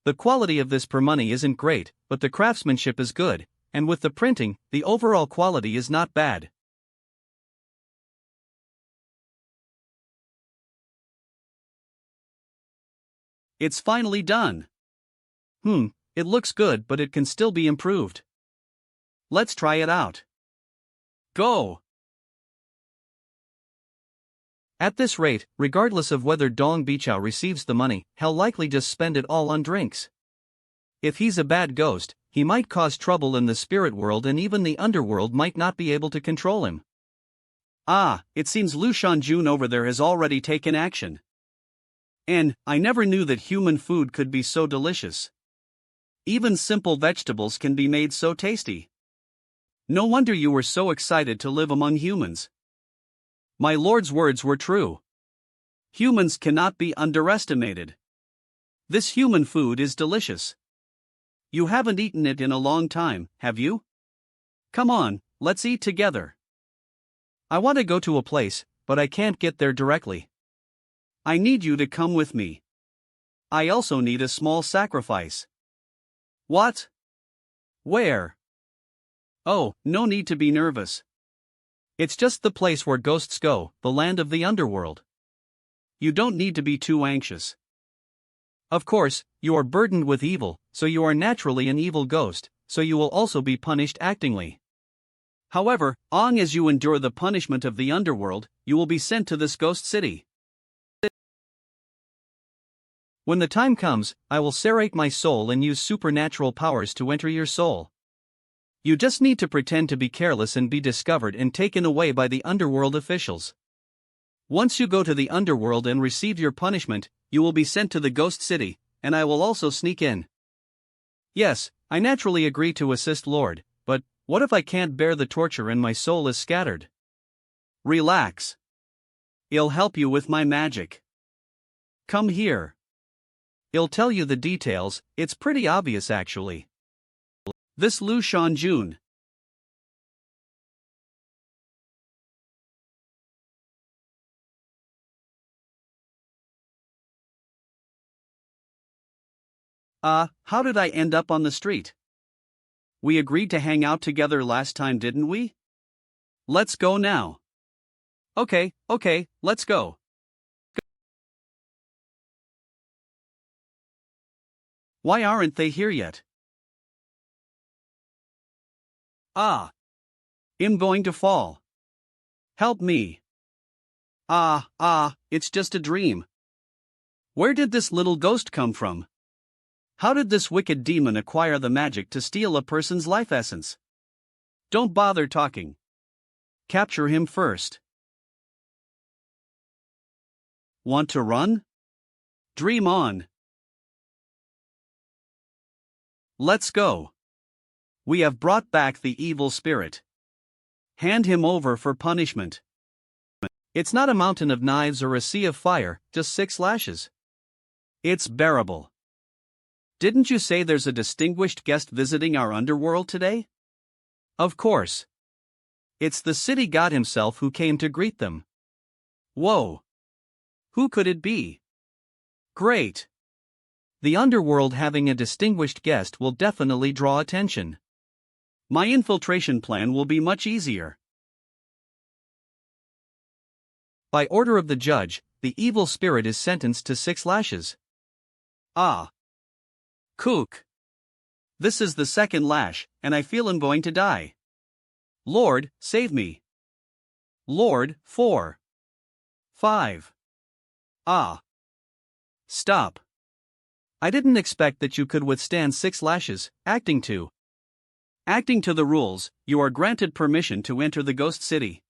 The quality of this per money isn't great, but the craftsmanship is good, And with the printing, the overall quality is not bad. It's finally done. It looks good, but it can still be improved. Let's try it out. Go! At this rate, regardless of whether Dong Bichao receives the money, he'll likely just spend it all on drinks. If he's a bad ghost, he might cause trouble in the spirit world, and even the underworld might not be able to control him. Ah, it seems Lu Shanjun over there has already taken action. And I never knew that human food could be so delicious. Even simple vegetables can be made so tasty. No wonder you were so excited to live among humans. My lord's words were true. Humans cannot be underestimated. This human food is delicious. You haven't eaten it in a long time, have you? Come on, let's eat together. I want to go to a place, but I can't get there directly. I need you to come with me. I also need a small sacrifice. What? Where? Oh, no need to be nervous. It's just the place where ghosts go, the land of the underworld. You don't need to be too anxious. Of course, you are burdened with evil, so you are naturally an evil ghost, so you will also be punished actingly. However, long as you endure the punishment of the underworld, you will be sent to this ghost city. When the time comes, I will serrate my soul and use supernatural powers to enter your soul. You just need to pretend to be careless and be discovered and taken away by the underworld officials. Once you go to the underworld and receive your punishment, you will be sent to the ghost city, and I will also sneak in. Yes, I naturally agree to assist Lord, but what if I can't bear the torture and my soul is scattered? Relax. I'll help you with my magic. Come here. I'll tell you the details, it's pretty obvious actually. This Lu Shanjun. How did I end up on the street? We agreed to hang out together last time, didn't we? Let's go now. Okay, let's go. Why aren't they here yet? I'm going to fall. Help me. It's just a dream. Where did this little ghost come from? How did this wicked demon acquire the magic to steal a person's life essence? Don't bother talking. Capture him first. Want to run? Dream on. Let's go. We have brought back the evil spirit. Hand him over for punishment. It's not a mountain of knives or a sea of fire, just 6 lashes. It's bearable. Didn't you say there's a distinguished guest visiting our underworld today? Of course. It's the city god himself who came to greet them. Whoa. Who could it be? Great. The underworld having a distinguished guest will definitely draw attention. My infiltration plan will be much easier. By order of the judge, the evil spirit is sentenced to 6 lashes. Kook. This is the second lash, and I feel I'm going to die. Lord, save me. Lord, 4. 5. Stop. I didn't expect that you could withstand 6 lashes, acting to the rules, you are granted permission to enter the ghost city.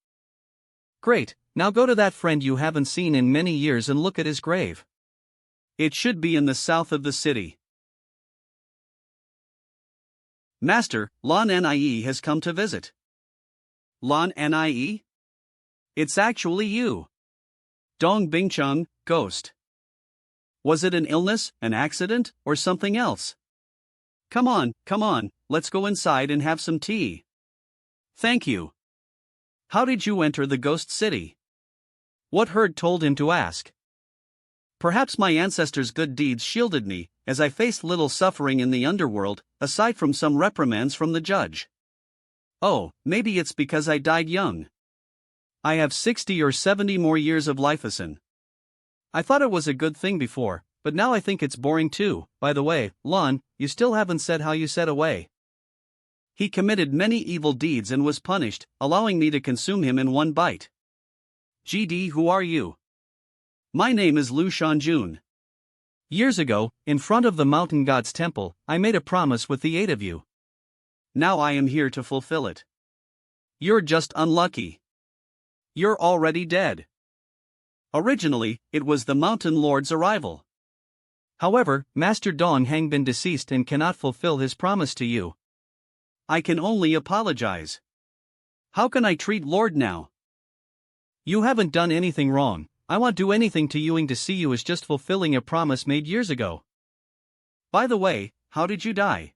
Great, now go to that friend you haven't seen in many years and look at his grave. It should be in the south of the city. Master, Lan Nie has come to visit. Lan Nie? It's actually you. Dong Bingcheng, ghost. Was it an illness, an accident, or something else? Come on, let's go inside and have some tea. Thank you. How did you enter the ghost city? What herd told him to ask? Perhaps my ancestors' good deeds shielded me, as I faced little suffering in the underworld, aside from some reprimands from the judge. Oh, maybe it's because I died young. I have 60 or 70 more years of lifeison. I thought it was a good thing before, but now I think it's boring too. By the way, Lon, you still haven't said how you said away. He committed many evil deeds and was punished, allowing me to consume him in one bite. GD, who are you? My name is Lu Shanjun. Years ago, in front of the mountain god's temple, I made a promise with the 8 of you. Now I am here to fulfill it. You're just unlucky. You're already dead. Originally, it was the mountain lord's arrival. However, Master Dong Hang been deceased and cannot fulfill his promise to you. I can only apologize. How can I treat Lord now? You haven't done anything wrong. I won't do anything to Yuan to see you as just fulfilling a promise made years ago. By the way, how did you die?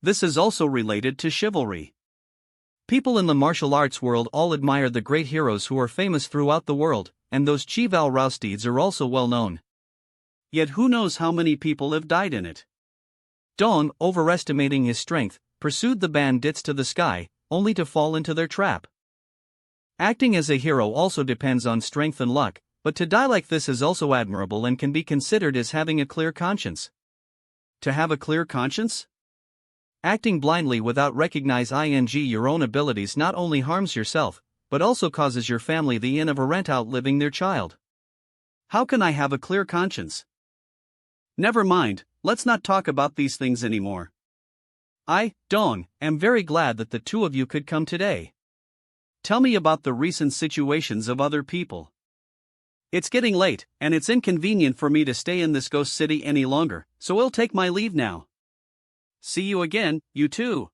This is also related to chivalry. People in the martial arts world all admire the great heroes who are famous throughout the world, and those chival rouse deeds are also well known. Yet who knows how many people have died in it? Dong, overestimating his strength, pursued the bandits to the sky, only to fall into their trap. Acting as a hero also depends on strength and luck, but to die like this is also admirable and can be considered as having a clear conscience. To have a clear conscience? Acting blindly without recognizing your own abilities not only harms yourself, but also causes your family the end of a rent outliving their child. How can I have a clear conscience? Never mind, let's not talk about these things anymore. I, Dong, am very glad that the 2 of you could come today. Tell me about the recent situations of other people. It's getting late, and it's inconvenient for me to stay in this ghost city any longer, so I'll take my leave now. See you again, you two.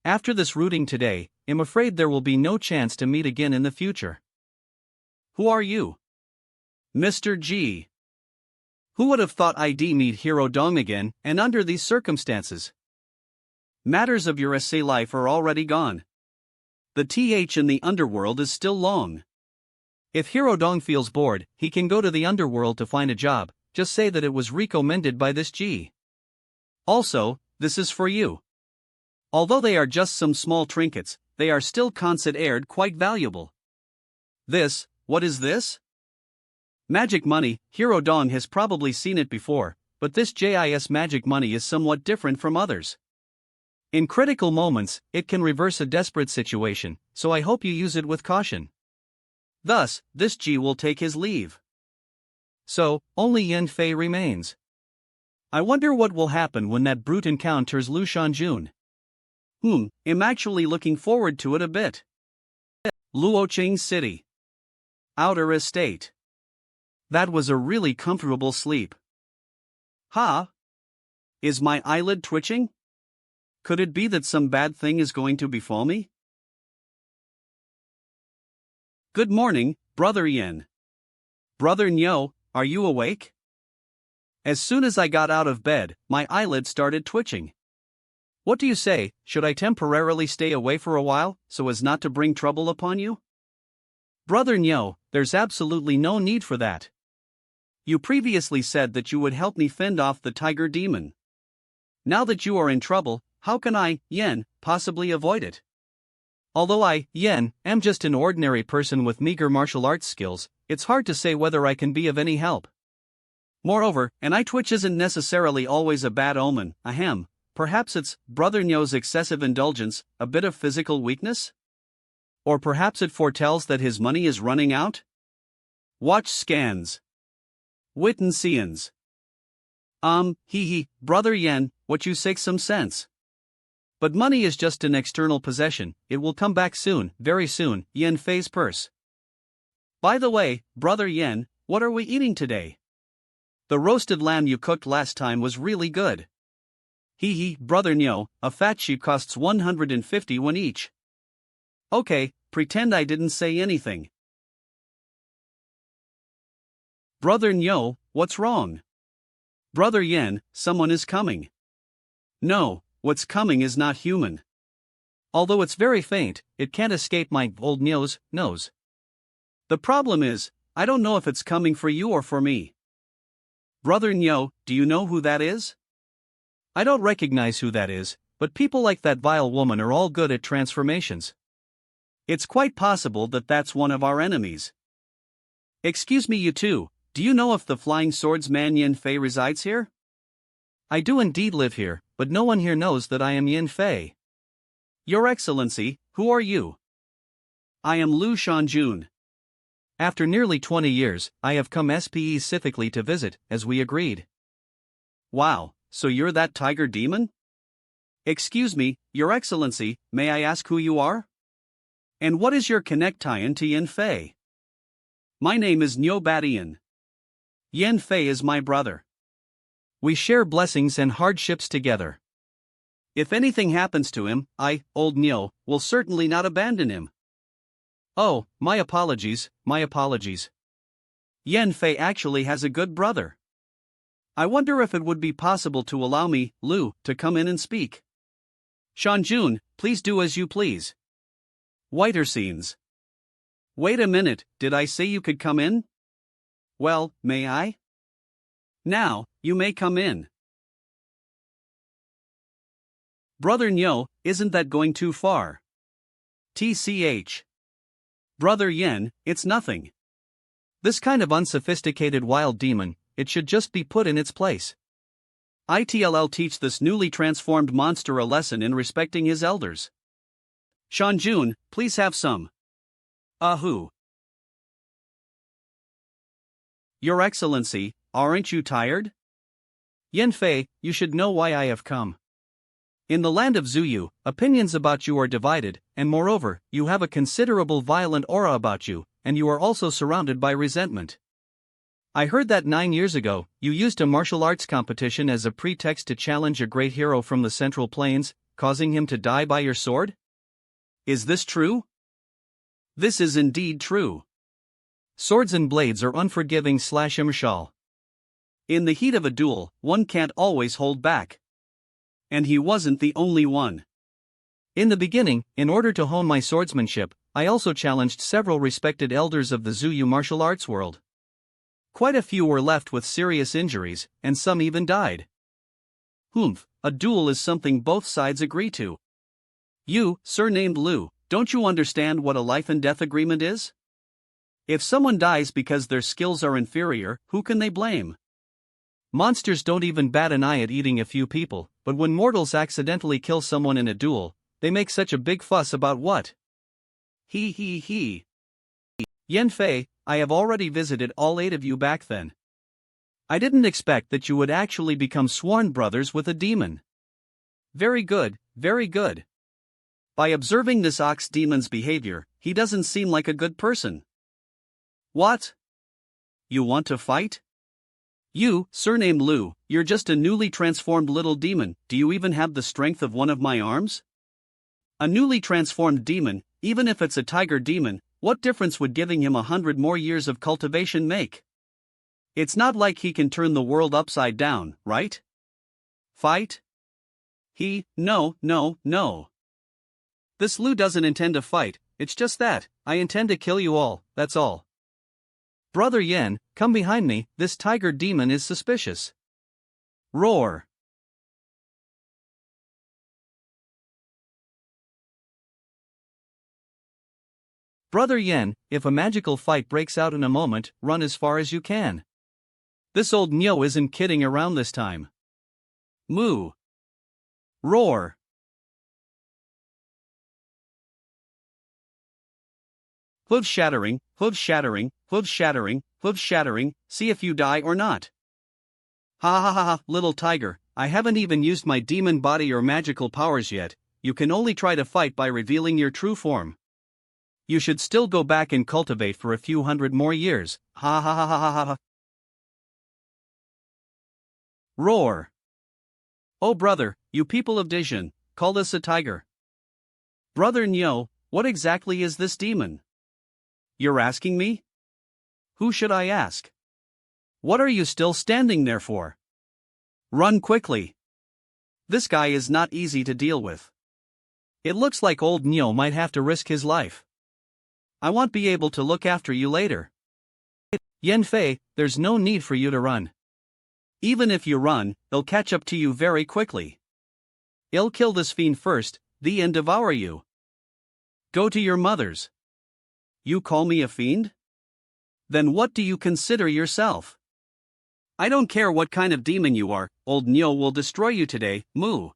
After this routing today, I'm afraid there will be no chance to meet again in the future. Who are you? Mr. G. Who would have thought I'd meet Hero Dong again, and under these circumstances? Matters of your essay life are already gone. The TH in the underworld is still long. If Hero Dong feels bored, he can go to the underworld to find a job, just say that it was recommended by this G. Also, this is for you. Although they are just some small trinkets, they are still considered quite valuable. This, what is this? Magic money. Hero Dong has probably seen it before, but this JIS magic money is somewhat different from others. In critical moments, it can reverse a desperate situation, so I hope you use it with caution. Thus, this G will take his leave. So, only Yin Fei remains. I wonder what will happen when that brute encounters Lu Shanjun. I'm actually looking forward to it a bit. Luoqing City. Outer Estate. That was a really comfortable sleep. Is my eyelid twitching? Could it be that some bad thing is going to befall me? Good morning, Brother Yin. Brother Nyo, are you awake? As soon as I got out of bed, my eyelid started twitching. What do you say, should I temporarily stay away for a while, so as not to bring trouble upon you? Brother Nyo, there's absolutely no need for that. You previously said that you would help me fend off the tiger demon. Now that you are in trouble, how can I, Yen, possibly avoid it? Although I, Yen, am just an ordinary person with meager martial arts skills, it's hard to say whether I can be of any help. Moreover, an eye twitch isn't necessarily always a bad omen. Perhaps it's Brother Nyo's excessive indulgence, a bit of physical weakness? Or perhaps it foretells that his money is running out? Watch scans. Witten seans. Brother Yen, what you say some sense. But money is just an external possession, it will come back soon, very soon, Yen Fei's purse. By the way, Brother Yen, what are we eating today? The roasted lamb you cooked last time was really good. Brother Nyo, a fat sheep costs 150 won each. Okay, pretend I didn't say anything. Brother Nyo, what's wrong? Brother Yen, someone is coming. No, what's coming is not human. Although it's very faint, it can't escape my old Nyo's nose. The problem is, I don't know if it's coming for you or for me. Brother Nyo, do you know who that is? I don't recognize who that is, but people like that vile woman are all good at transformations. It's quite possible that that's one of our enemies. Excuse me, you two, do you know if the flying swordsman Yin Fei resides here? I do indeed live here, but no one here knows that I am Yin Fei. Your Excellency, who are you? I am Lu Shanjun. After nearly 20 years, I have come specifically to visit, as we agreed. Wow, so you're that tiger demon? Excuse me, Your Excellency, may I ask who you are? And what is your connection to Yin Fei? My name is Nyo Badian. Yin Fei is my brother. We share blessings and hardships together. If anything happens to him, I, old Nyo, will certainly not abandon him. Oh, my apologies, my apologies. Yin Fei actually has a good brother. I wonder if it would be possible to allow me, Lu, to come in and speak. Shanjun, please do as you please. Whiter scenes. Wait a minute, did I say you could come in? Well, may I? Now, you may come in. Brother Nyo, isn't that going too far? TCH. Brother Yen, it's nothing. This kind of unsophisticated wild demon, it should just be put in its place. ITLL teach this newly transformed monster a lesson in respecting his elders. Shanjun, please have some. Ahoo. Your Excellency, aren't you tired? Yin Fei, you should know why I have come. In the land of Zuyu, opinions about you are divided, and moreover, you have a considerable violent aura about you, and you are also surrounded by resentment. I heard that 9 years ago, you used a martial arts competition as a pretext to challenge a great hero from the Central Plains, causing him to die by your sword? Is this true? This is indeed true. Swords and blades are unforgiving/impartial. In the heat of a duel, one can't always hold back. And he wasn't the only one. In the beginning, in order to hone my swordsmanship, I also challenged several respected elders of the Zuyu martial arts world. Quite a few were left with serious injuries, and some even died. Humph, a duel is something both sides agree to. You, surnamed Lu, don't you understand what a life and death agreement is? If someone dies because their skills are inferior, who can they blame? Monsters don't even bat an eye at eating a few people, but when mortals accidentally kill someone in a duel, they make such a big fuss about what? He. Yin Fei, I have already visited all 8 of you back then. I didn't expect that you would actually become sworn brothers with a demon. Very good, very good. By observing this ox demon's behavior, he doesn't seem like a good person. What? You want to fight? You, surnamed Lu, you're just a newly transformed little demon, do you even have the strength of one of my arms? A newly transformed demon, even if it's a tiger demon, what difference would giving him 100 more years of cultivation make? It's not like he can turn the world upside down, right? Fight? No. This Lu doesn't intend to fight, it's just that, I intend to kill you all, that's all. Brother Yen, come behind me, this tiger demon is suspicious. Roar. Brother Yen, if a magical fight breaks out in a moment, run as far as you can. This old Nyo isn't kidding around this time. Moo. Roar. Hoof shattering, see if you die or not. Ha, little tiger, I haven't even used my demon body or magical powers yet, you can only try to fight by revealing your true form. You should still go back and cultivate for a few hundred more years, ha. Roar. Oh brother, you people of Dijon, call this a tiger. Brother Nyo, what exactly is this demon? You're asking me? Who should I ask? What are you still standing there for? Run quickly. This guy is not easy to deal with. It looks like old Nyo might have to risk his life. I won't be able to look after you later. Yin Fei, there's no need for you to run. Even if you run, they'll catch up to you very quickly. I'll kill this fiend first, thee and devour you. Go to your mothers. You call me a fiend? Then what do you consider yourself? I don't care what kind of demon you are, old Nyo will destroy you today, moo.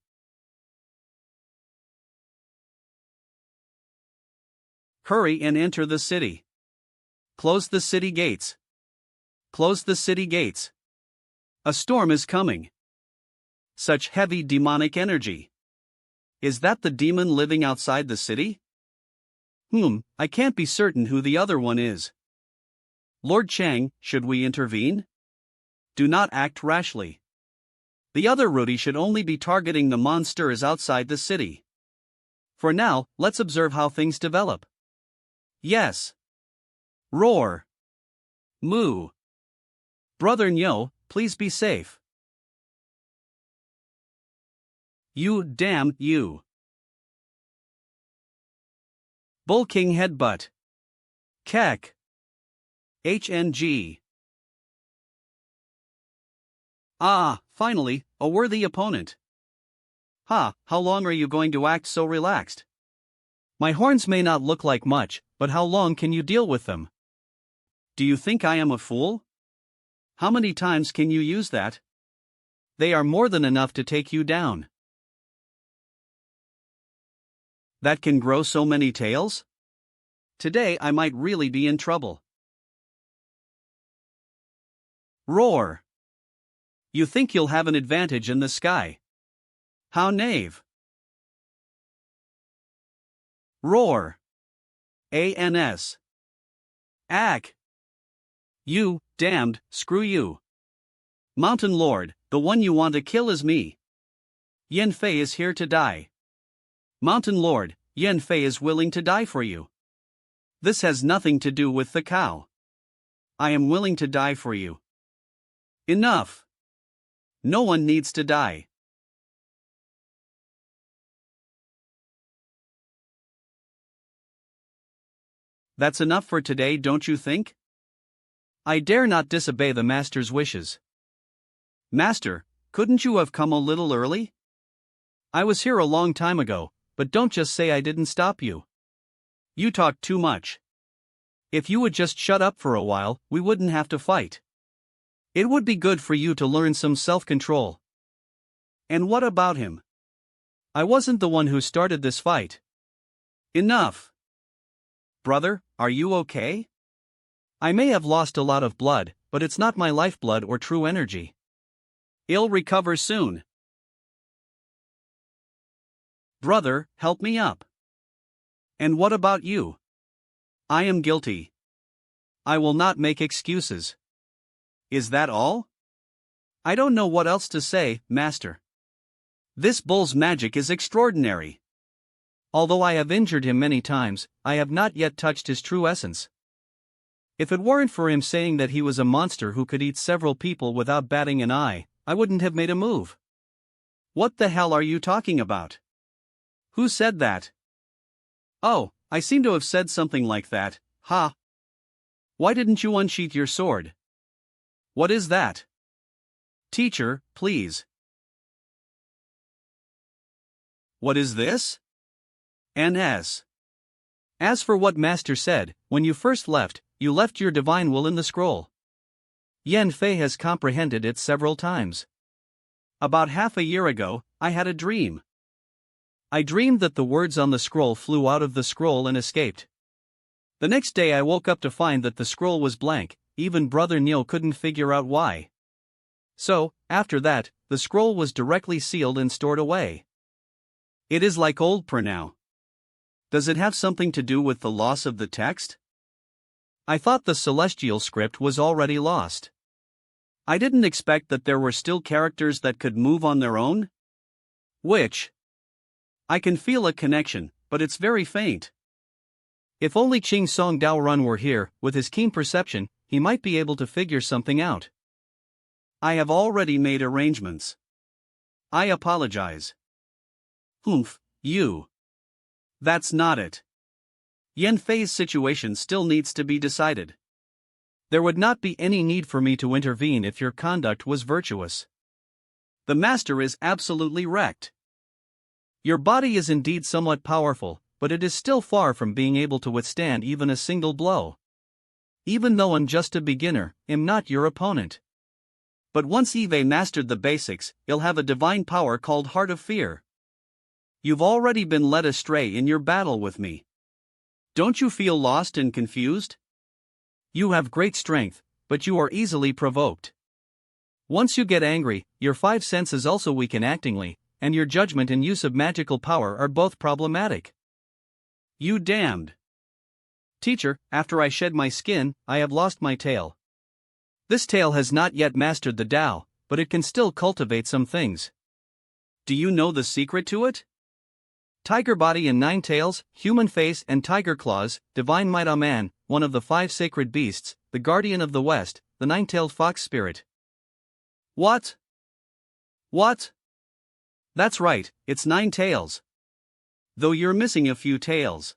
Hurry and enter the city. Close the city gates. Close the city gates. A storm is coming. Such heavy demonic energy. Is that the demon living outside the city? I can't be certain who the other one is. Lord Chang, should we intervene? Do not act rashly. The other Rudy should only be targeting the monsters outside the city. For now, let's observe how things develop. Yes. Roar. Moo. Brother Nyo, please be safe. You damn you. Bull King headbutt. Keck. HNG. Ah, finally, a worthy opponent. Ha, how long are you going to act so relaxed? My horns may not look like much, but how long can you deal with them? Do you think I am a fool? How many times can you use that? They are more than enough to take you down. That can grow so many tails? Today I might really be in trouble. Roar. You think you'll have an advantage in the sky? How knave. Roar. ANS. Ack. You, damned, screw you. Mountain Lord, the one you want to kill is me. Yen Fei is here to die. Mountain Lord, Yen Fei is willing to die for you. This has nothing to do with the cow. I am willing to die for you. Enough. No one needs to die. That's enough for today, don't you think? I dare not disobey the master's wishes. Master, couldn't you have come a little early? I was here a long time ago, but don't just say I didn't stop you. You talk too much. If you would just shut up for a while, we wouldn't have to fight. It would be good for you to learn some self-control. And what about him? I wasn't the one who started this fight. Enough. Brother, are you okay? I may have lost a lot of blood, but it's not my lifeblood or true energy. I'll recover soon. Brother, help me up. And what about you? I am guilty. I will not make excuses. Is that all? I don't know what else to say, Master. This bull's magic is extraordinary. Although I have injured him many times, I have not yet touched his true essence. If it weren't for him saying that he was a monster who could eat several people without batting an eye, I wouldn't have made a move. What the hell are you talking about? Who said that? Oh, I seem to have said something like that, ha. Why didn't you unsheath your sword? What is that? Teacher, please. What is this? NS. As for what Master said, when you first left, you left your divine will in the scroll. Yen Fei has comprehended it several times. About half a year ago, I had a dream. I dreamed that the words on the scroll flew out of the scroll and escaped. The next day I woke up to find that the scroll was blank, even Brother Neil couldn't figure out why. So, after that, the scroll was directly sealed and stored away. It is like old per now. Does it have something to do with the loss of the text? I thought the celestial script was already lost. I didn't expect that there were still characters that could move on their own. Which? I can feel a connection, but it's very faint. If only Ching Song Dao Run were here, with his keen perception, he might be able to figure something out. I have already made arrangements. I apologize. You. That's not it. Yen Fei's situation still needs to be decided. There would not be any need for me to intervene if your conduct was virtuous. The master is absolutely wrecked. Your body is indeed somewhat powerful, but it is still far from being able to withstand even a single blow. Even though I'm just a beginner, I'm not your opponent. But once Eve mastered the basics, he'll have a divine power called Heart of Fear. You've already been led astray in your battle with me. Don't you feel lost and confused? You have great strength, but you are easily provoked. Once you get angry, your five senses also weaken actingly, and your judgment and use of magical power are both problematic. You damned. Teacher, after I shed my skin, I have lost my tail. This tail has not yet mastered the Tao, but it can still cultivate some things. Do you know the secret to it? Tiger body and 9 tails, human face and tiger claws, divine might Aman, one of the 5 sacred beasts, the guardian of the West, the 9-tailed fox spirit. What? What? That's right, it's 9 tails. Though you're missing a few tails.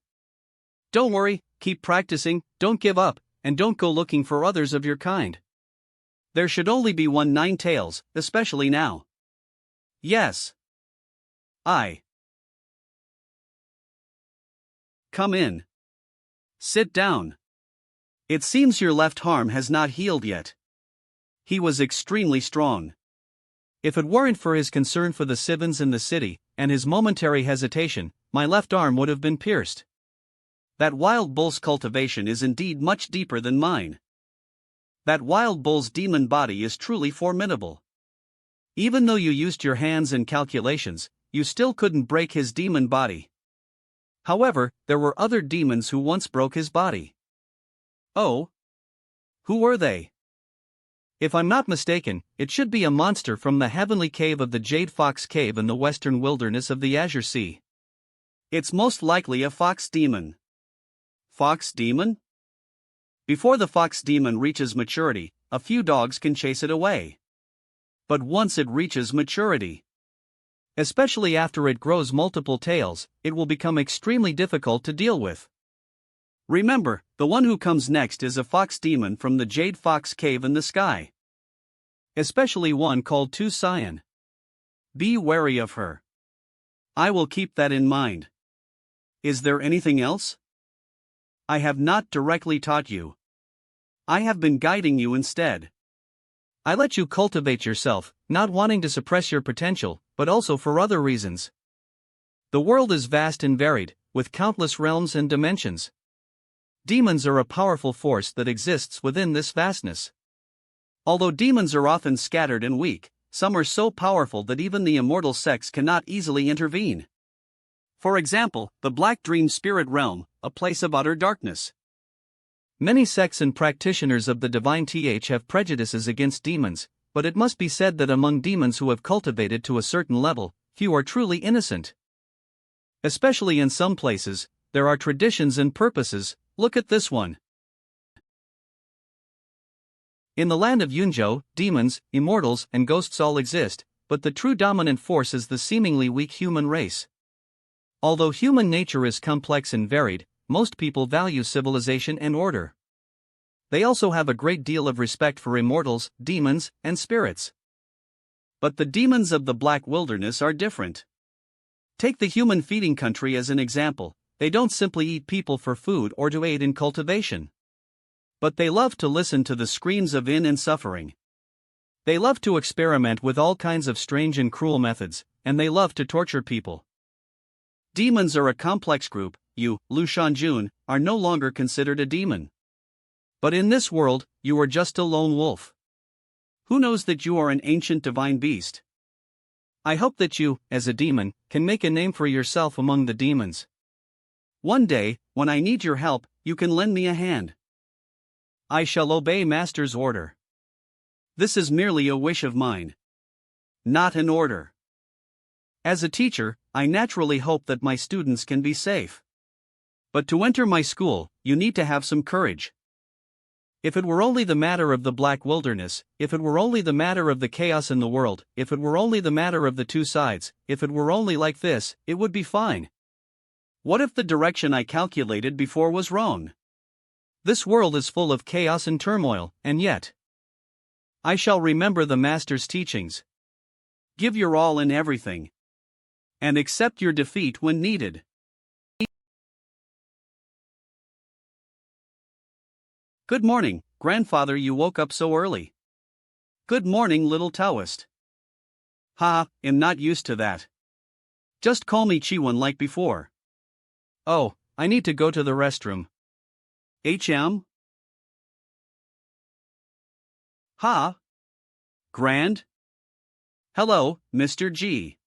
Don't worry, keep practicing, don't give up, and don't go looking for others of your kind. There should only be one 9 tails, especially now. Yes. Come in. Sit down. It seems your left arm has not healed yet. He was extremely strong. If it weren't for his concern for the civils in the city, and his momentary hesitation, my left arm would have been pierced. That wild bull's cultivation is indeed much deeper than mine. That wild bull's demon body is truly formidable. Even though you used your hands and calculations, you still couldn't break his demon body. However, there were other demons who once broke his body. Oh? Who were they? If I'm not mistaken, it should be a monster from the heavenly cave of the Jade Fox Cave in the western wilderness of the Azure Sea. It's most likely a fox demon. Fox demon? Before the fox demon reaches maturity, a few dogs can chase it away. But once it reaches maturity, especially after it grows multiple tails, it will become extremely difficult to deal with. Remember, the one who comes next is a fox demon from the Jade Fox Cave in the sky. Especially one called Tu Cyan. Be wary of her. I will keep that in mind. Is there anything else? I have not directly taught you. I have been guiding you instead. I let you cultivate yourself, not wanting to suppress your potential, but also for other reasons. The world is vast and varied, with countless realms and dimensions. Demons are a powerful force that exists within this vastness. Although demons are often scattered and weak, some are so powerful that even the immortal sects cannot easily intervene. For example, the Black Dream Spirit Realm, a place of utter darkness. Many sects and practitioners of the divine have prejudices against demons, but it must be said that among demons who have cultivated to a certain level, few are truly innocent. Especially in some places, there are traditions and purposes. Look at this one. In the land of Yunzhou, demons, immortals, and ghosts all exist, but the true dominant force is the seemingly weak human race. Although human nature is complex and varied, most people value civilization and order. They also have a great deal of respect for immortals, demons, and spirits. But the demons of the Black Wilderness are different. Take the human feeding country as an example. They don't simply eat people for food or to aid in cultivation. But they love to listen to the screams of pain and suffering. They love to experiment with all kinds of strange and cruel methods, and they love to torture people. Demons are a complex group. You, Lu Shanjun, are no longer considered a demon. But in this world, you are just a lone wolf. Who knows that you are an ancient divine beast? I hope that you, as a demon, can make a name for yourself among the demons. One day, when I need your help, you can lend me a hand. I shall obey Master's order. This is merely a wish of mine, not an order. As a teacher, I naturally hope that my students can be safe. But to enter my school, you need to have some courage. If it were only the matter of the Black Wilderness, if it were only the matter of the chaos in the world, if it were only the matter of the two sides, if it were only like this, it would be fine. What if the direction I calculated before was wrong? This world is full of chaos and turmoil, and yet I shall remember the Master's teachings. Give your all in everything. And accept your defeat when needed. Good morning, grandfather, you woke up so early. Good morning, little Taoist. I'm not used to that. Just call me Chiwon like before. Oh, I need to go to the restroom. HM? Grand? Hello, Mr. G.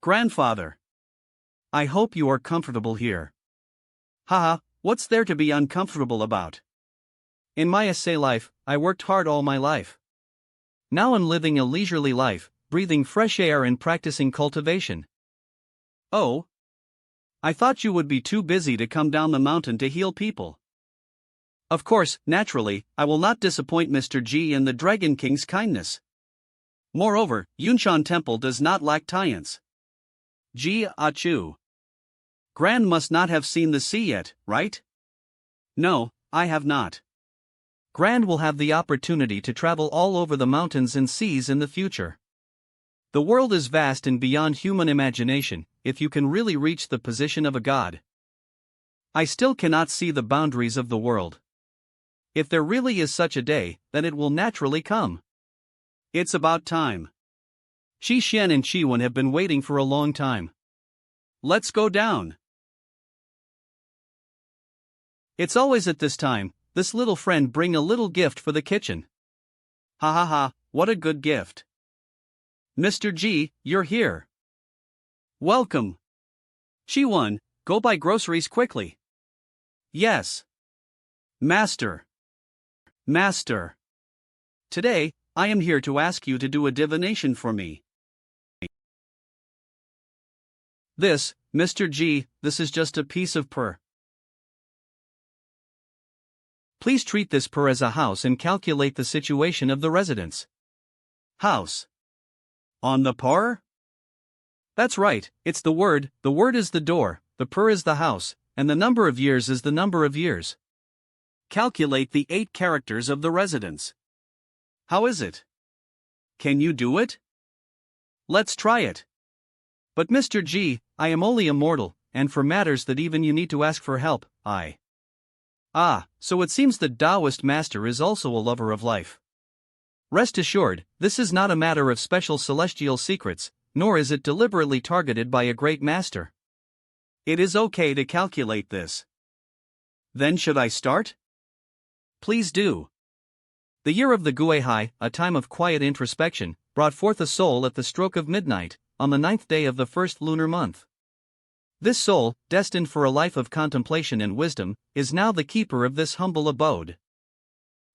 Grandfather. I hope you are comfortable here. What's there to be uncomfortable about? In my essay life, I worked hard all my life. Now I'm living a leisurely life, breathing fresh air and practicing cultivation. Oh? I thought you would be too busy to come down the mountain to heal people. Of course, naturally, I will not disappoint Mr. G in the Dragon King's kindness. Moreover, Yunshan Temple does not lack tie-ins. Ji Achu. Gran must not have seen the sea yet, right? No, I have not. Gran will have the opportunity to travel all over the mountains and seas in the future. The world is vast and beyond human imagination, if you can really reach the position of a god. I still cannot see the boundaries of the world. If there really is such a day, then it will naturally come. It's about time. Shi Xian and Chiwon have been waiting for a long time. Let's go down. It's always at this time, this little friend bring a little gift for the kitchen. What a good gift. Mr. G, you're here. Welcome. Chiwon, go buy groceries quickly. Yes. Master. Today, I am here to ask you to do a divination for me. This, Mr. G, this is just a piece of purr. Please treat this purr as a house and calculate the situation of the residents. House. On the purr? That's right, it's the word is the door, the purr is the house, and the number of years is the number of years. Calculate the 8 characters of the residents. How is it? Can you do it? Let's try it. But Mr. G, I am only a mortal, and for matters that even you need to ask for help, so it seems the Taoist master is also a lover of life. Rest assured, this is not a matter of special celestial secrets, nor is it deliberately targeted by a great master. It is okay to calculate this. Then should I start? Please do. The year of the Guehai, a time of quiet introspection, brought forth a soul at the stroke of midnight, on the 9th day of the first lunar month. This soul, destined for a life of contemplation and wisdom, is now the keeper of this humble abode.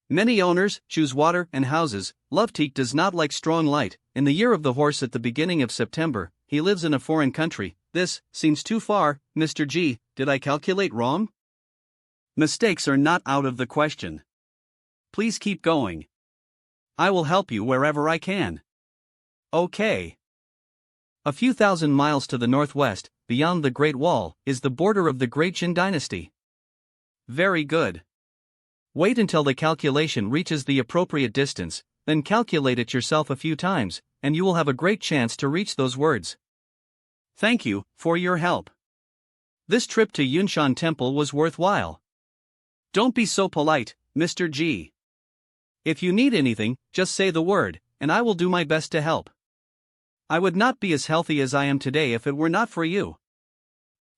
Many owners choose water and houses. Loveteek does not like strong light. In the year of the horse at the beginning of September, he lives in a foreign country. This seems too far, Mr. G. Did I calculate wrong? Mistakes are not out of the question. Please keep going. I will help you wherever I can. Okay. A few thousand miles to the northwest, beyond the Great Wall, is the border of the Great Qin dynasty. Very good. Wait until the calculation reaches the appropriate distance, then calculate it yourself a few times, and you will have a great chance to reach those words. Thank you for your help. This trip to Yunshan Temple was worthwhile. Don't be so polite, Mr. G. If you need anything, just say the word, and I will do my best to help. I would not be as healthy as I am today if it were not for you.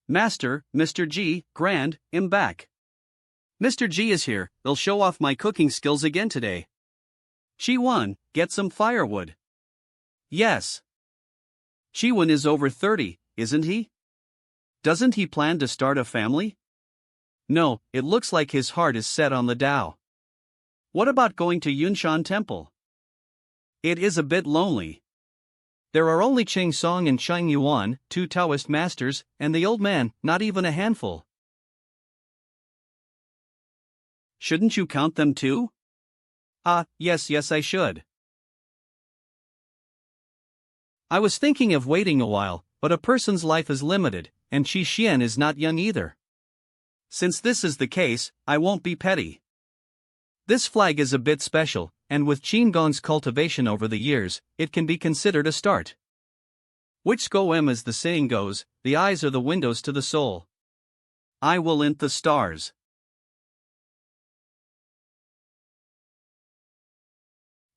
Master, Mr. G, Grand, am back. Mr. G is here, they'll show off my cooking skills again today. Chiwon, get some firewood. Yes. Chiwon is over 30, isn't he? Doesn't he plan to start a family? No, it looks like his heart is set on the Tao. What about going to Yunshan Temple? It is a bit lonely. There are only Cheng Song and Cheng Yuan, 2 Taoist masters, and the old man, not even a handful. Shouldn't you count them too? Yes, I should. I was thinking of waiting a while, but a person's life is limited, and Shi Xian is not young either. Since this is the case, I won't be petty. This flag is a bit special, and with Qin Gong's cultivation over the years, it can be considered a start. Which goem, as the saying goes, the eyes are the windows to the soul. I will int the stars.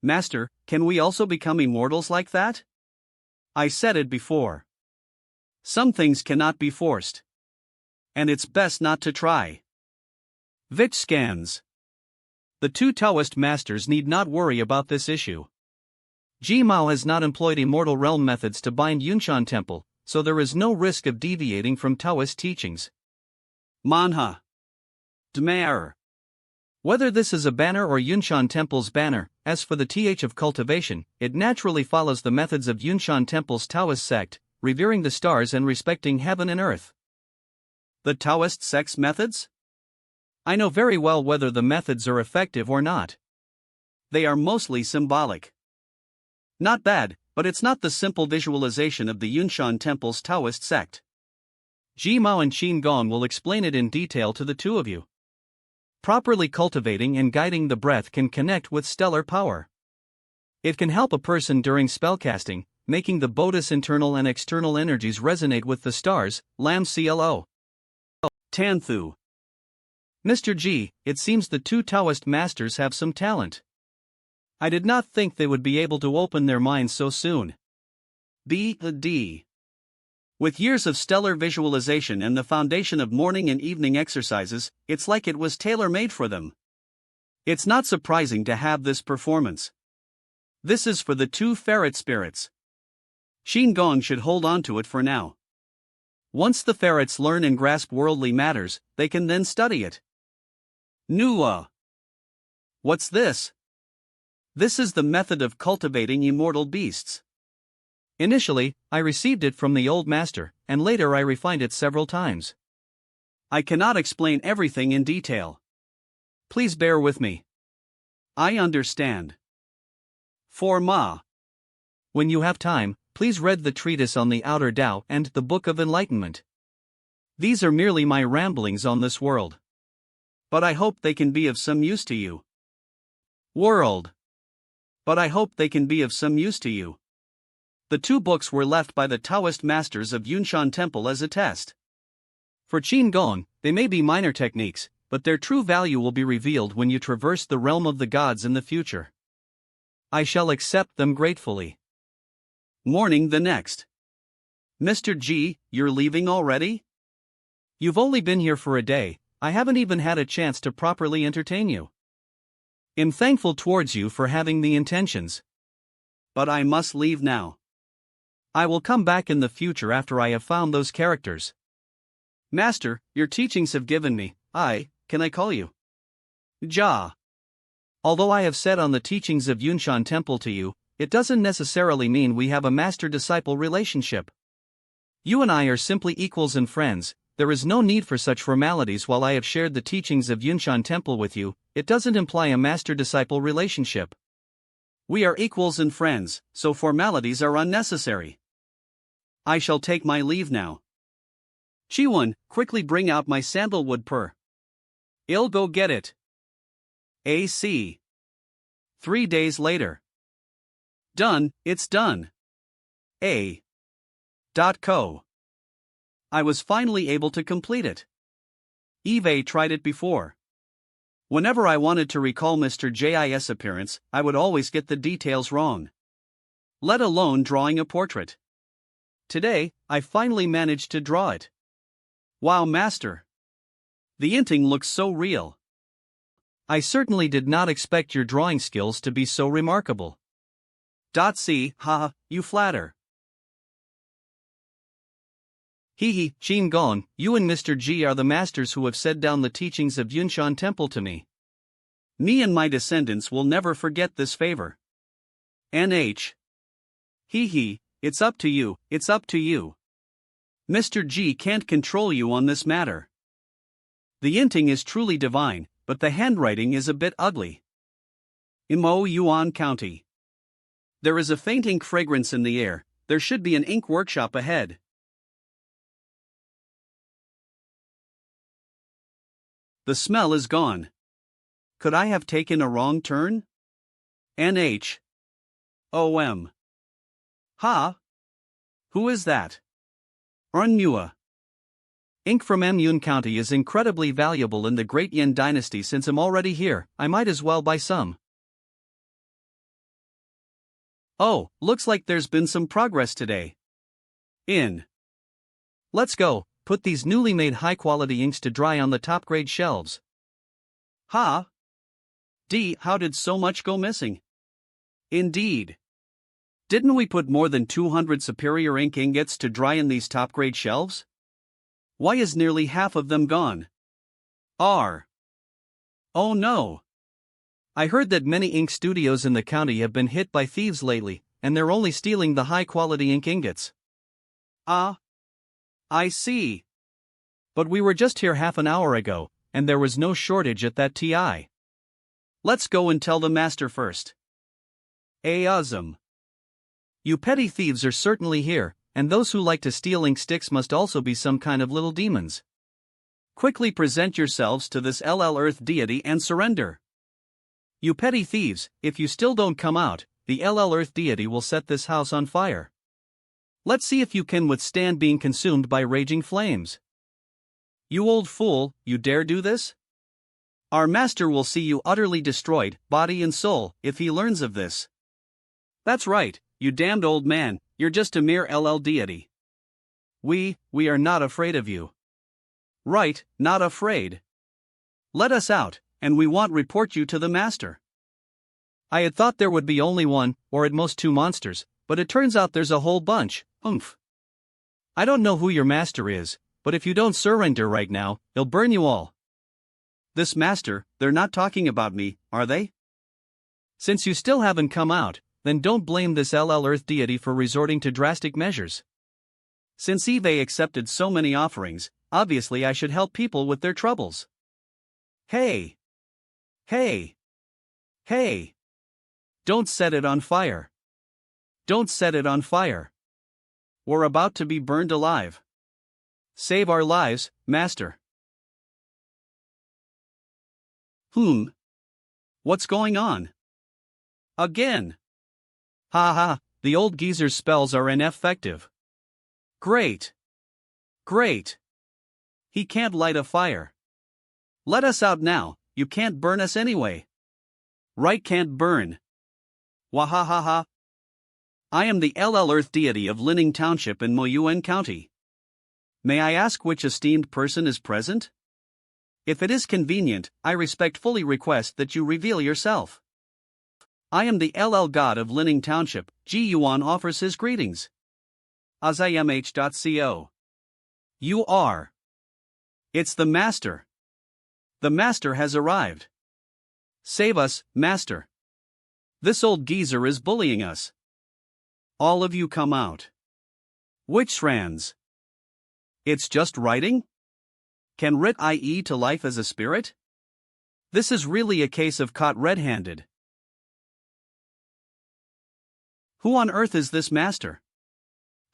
Master, can we also become immortals like that? I said it before. Some things cannot be forced. And it's best not to try. Vich scans. The two Taoist masters need not worry about this issue. Ji Mao has not employed immortal realm methods to bind Yunshan Temple, so there is no risk of deviating from Taoist teachings. Manhwa. Dmer. Whether this is a banner or Yunshan Temple's banner, as for the th of cultivation, it naturally follows the methods of Yunshan Temple's Taoist sect, revering the stars and respecting heaven and earth. The Taoist sect's methods? I know very well whether the methods are effective or not. They are mostly symbolic. Not bad, but it's not the simple visualization of the Yunshan Temple's Taoist sect. Ji Mao and Qin Gong will explain it in detail to the two of you. Properly cultivating and guiding the breath can connect with stellar power. It can help a person during spellcasting, making the Bodhi's internal and external energies resonate with the stars, Lam Clo. Tanthu. Mr. G, it seems the two Taoist masters have some talent. I did not think they would be able to open their minds so soon. B.D. With years of stellar visualization and the foundation of morning and evening exercises, it's like it was tailor-made for them. It's not surprising to have this performance. This is for the two ferret spirits. Qin Gong should hold on to it for now. Once the ferrets learn and grasp worldly matters, they can then study it. Nuwa. What's this? This is the method of cultivating immortal beasts. Initially, I received it from the old master, and later I refined it several times. I cannot explain everything in detail. Please bear with me. I understand. For Ma. When you have time, please read the treatise on the Outer Tao and the Book of Enlightenment. These are merely my ramblings on this world. But I hope they can be of some use to you. World. But I hope they can be of some use to you. The two books were left by the Taoist masters of Yunshan Temple as a test. For Qin Gong, they may be minor techniques, but their true value will be revealed when you traverse the realm of the gods in the future. I shall accept them gratefully. Morning the next. Mr. G, you're leaving already? You've only been here for a day, I haven't even had a chance to properly entertain you. I'm thankful towards you for having the intentions. But I must leave now. I will come back in the future after I have found those characters. Master, your teachings have given me, can I call you? Ja. Although I have said on the teachings of Yunshan Temple to you, it doesn't necessarily mean we have a master-disciple relationship. You and I are simply equals and friends. There is no need for such formalities. While I have shared the teachings of Yunshan Temple with you, it doesn't imply a master-disciple relationship. We are equals and friends, so formalities are unnecessary. I shall take my leave now. Yuan, quickly bring out my sandalwood purr. I'll go get it. AC. 3 days later. Done, it's done. A.co. I was finally able to complete it. Eve tried it before. Whenever I wanted to recall Mr. Jis' appearance, I would always get the details wrong. Let alone drawing a portrait. Today, I finally managed to draw it. Wow, master. The inting looks so real. I certainly did not expect your drawing skills to be so remarkable. C, haha, you flatter. Hehe, Qin Gong, you and Mr. G are the masters who have set down the teachings of Yunshan Temple to me. Me and my descendants will never forget this favor. NH. Hehe, it's up to you, it's up to you. Mr. G can't control you on this matter. The inting is truly divine, but the handwriting is a bit ugly. Imo Yuan County. There is a faint ink fragrance in the air. There should be an ink workshop ahead. The smell is gone. Could I have taken a wrong turn? NH. OM. Ha! Who is that? Manhwa. Ink from Yuan County is incredibly valuable in the Great Yuan dynasty. Since I'm already here, I might as well buy some. Oh, looks like there's been some progress today. Let's go, put these newly made high-quality inks to dry on the top-grade shelves. How did so much go missing? Indeed. Didn't we put more than 200 superior ink ingots to dry in these top-grade shelves? Why is nearly half of them gone? Oh no. I heard that many ink studios in the county have been hit by thieves lately, and they're only stealing the high-quality ink ingots. I see. But we were just here half an hour ago, and there was no shortage at that TI. Let's go and tell the master first. Awesome. You petty thieves are certainly here, and those who like to steal ink sticks must also be some kind of little demons. Quickly present yourselves to this LL Earth deity and surrender. You petty thieves, if you still don't come out, the LL Earth deity will set this house on fire. Let's see if you can withstand being consumed by raging flames. You old fool, you dare do this? Our master will see you utterly destroyed, body and soul, if he learns of this. That's right, you damned old man, you're just a mere LL deity. We are not afraid of you. Right, not afraid. Let us out, and we won't report you to the master. I had thought there would be only one, or at most two monsters, but it turns out there's a whole bunch. I don't know who your master is, but if you don't surrender right now, he'll burn you all. This master, they're not talking about me, are they? Since you still haven't come out, then don't blame this LL Earth deity for resorting to drastic measures. Since Eve accepted so many offerings, obviously I should help people with their troubles. Hey! Don't set it on fire. Don't set it on fire. We're about to be burned alive. Save our lives, master. What's going on? Again. The old geezer's spells are ineffective. Great. He can't light a fire. Let us out now, you can't burn us anyway. Right, can't burn. Wahahaha. I am the LL Earth deity of Linning Township in Yuan County. May I ask which esteemed person is present? If it is convenient, I respectfully request that you reveal yourself. I am the LL God of Linning Township. Yuan offers his greetings. Azimh.co. You are. It's the master. The master has arrived. Save us, master. This old geezer is bullying us. All of you come out. Which shrans? It's just writing? Can writ IE to life as a spirit? This is really a case of caught red-handed. Who on earth is this master?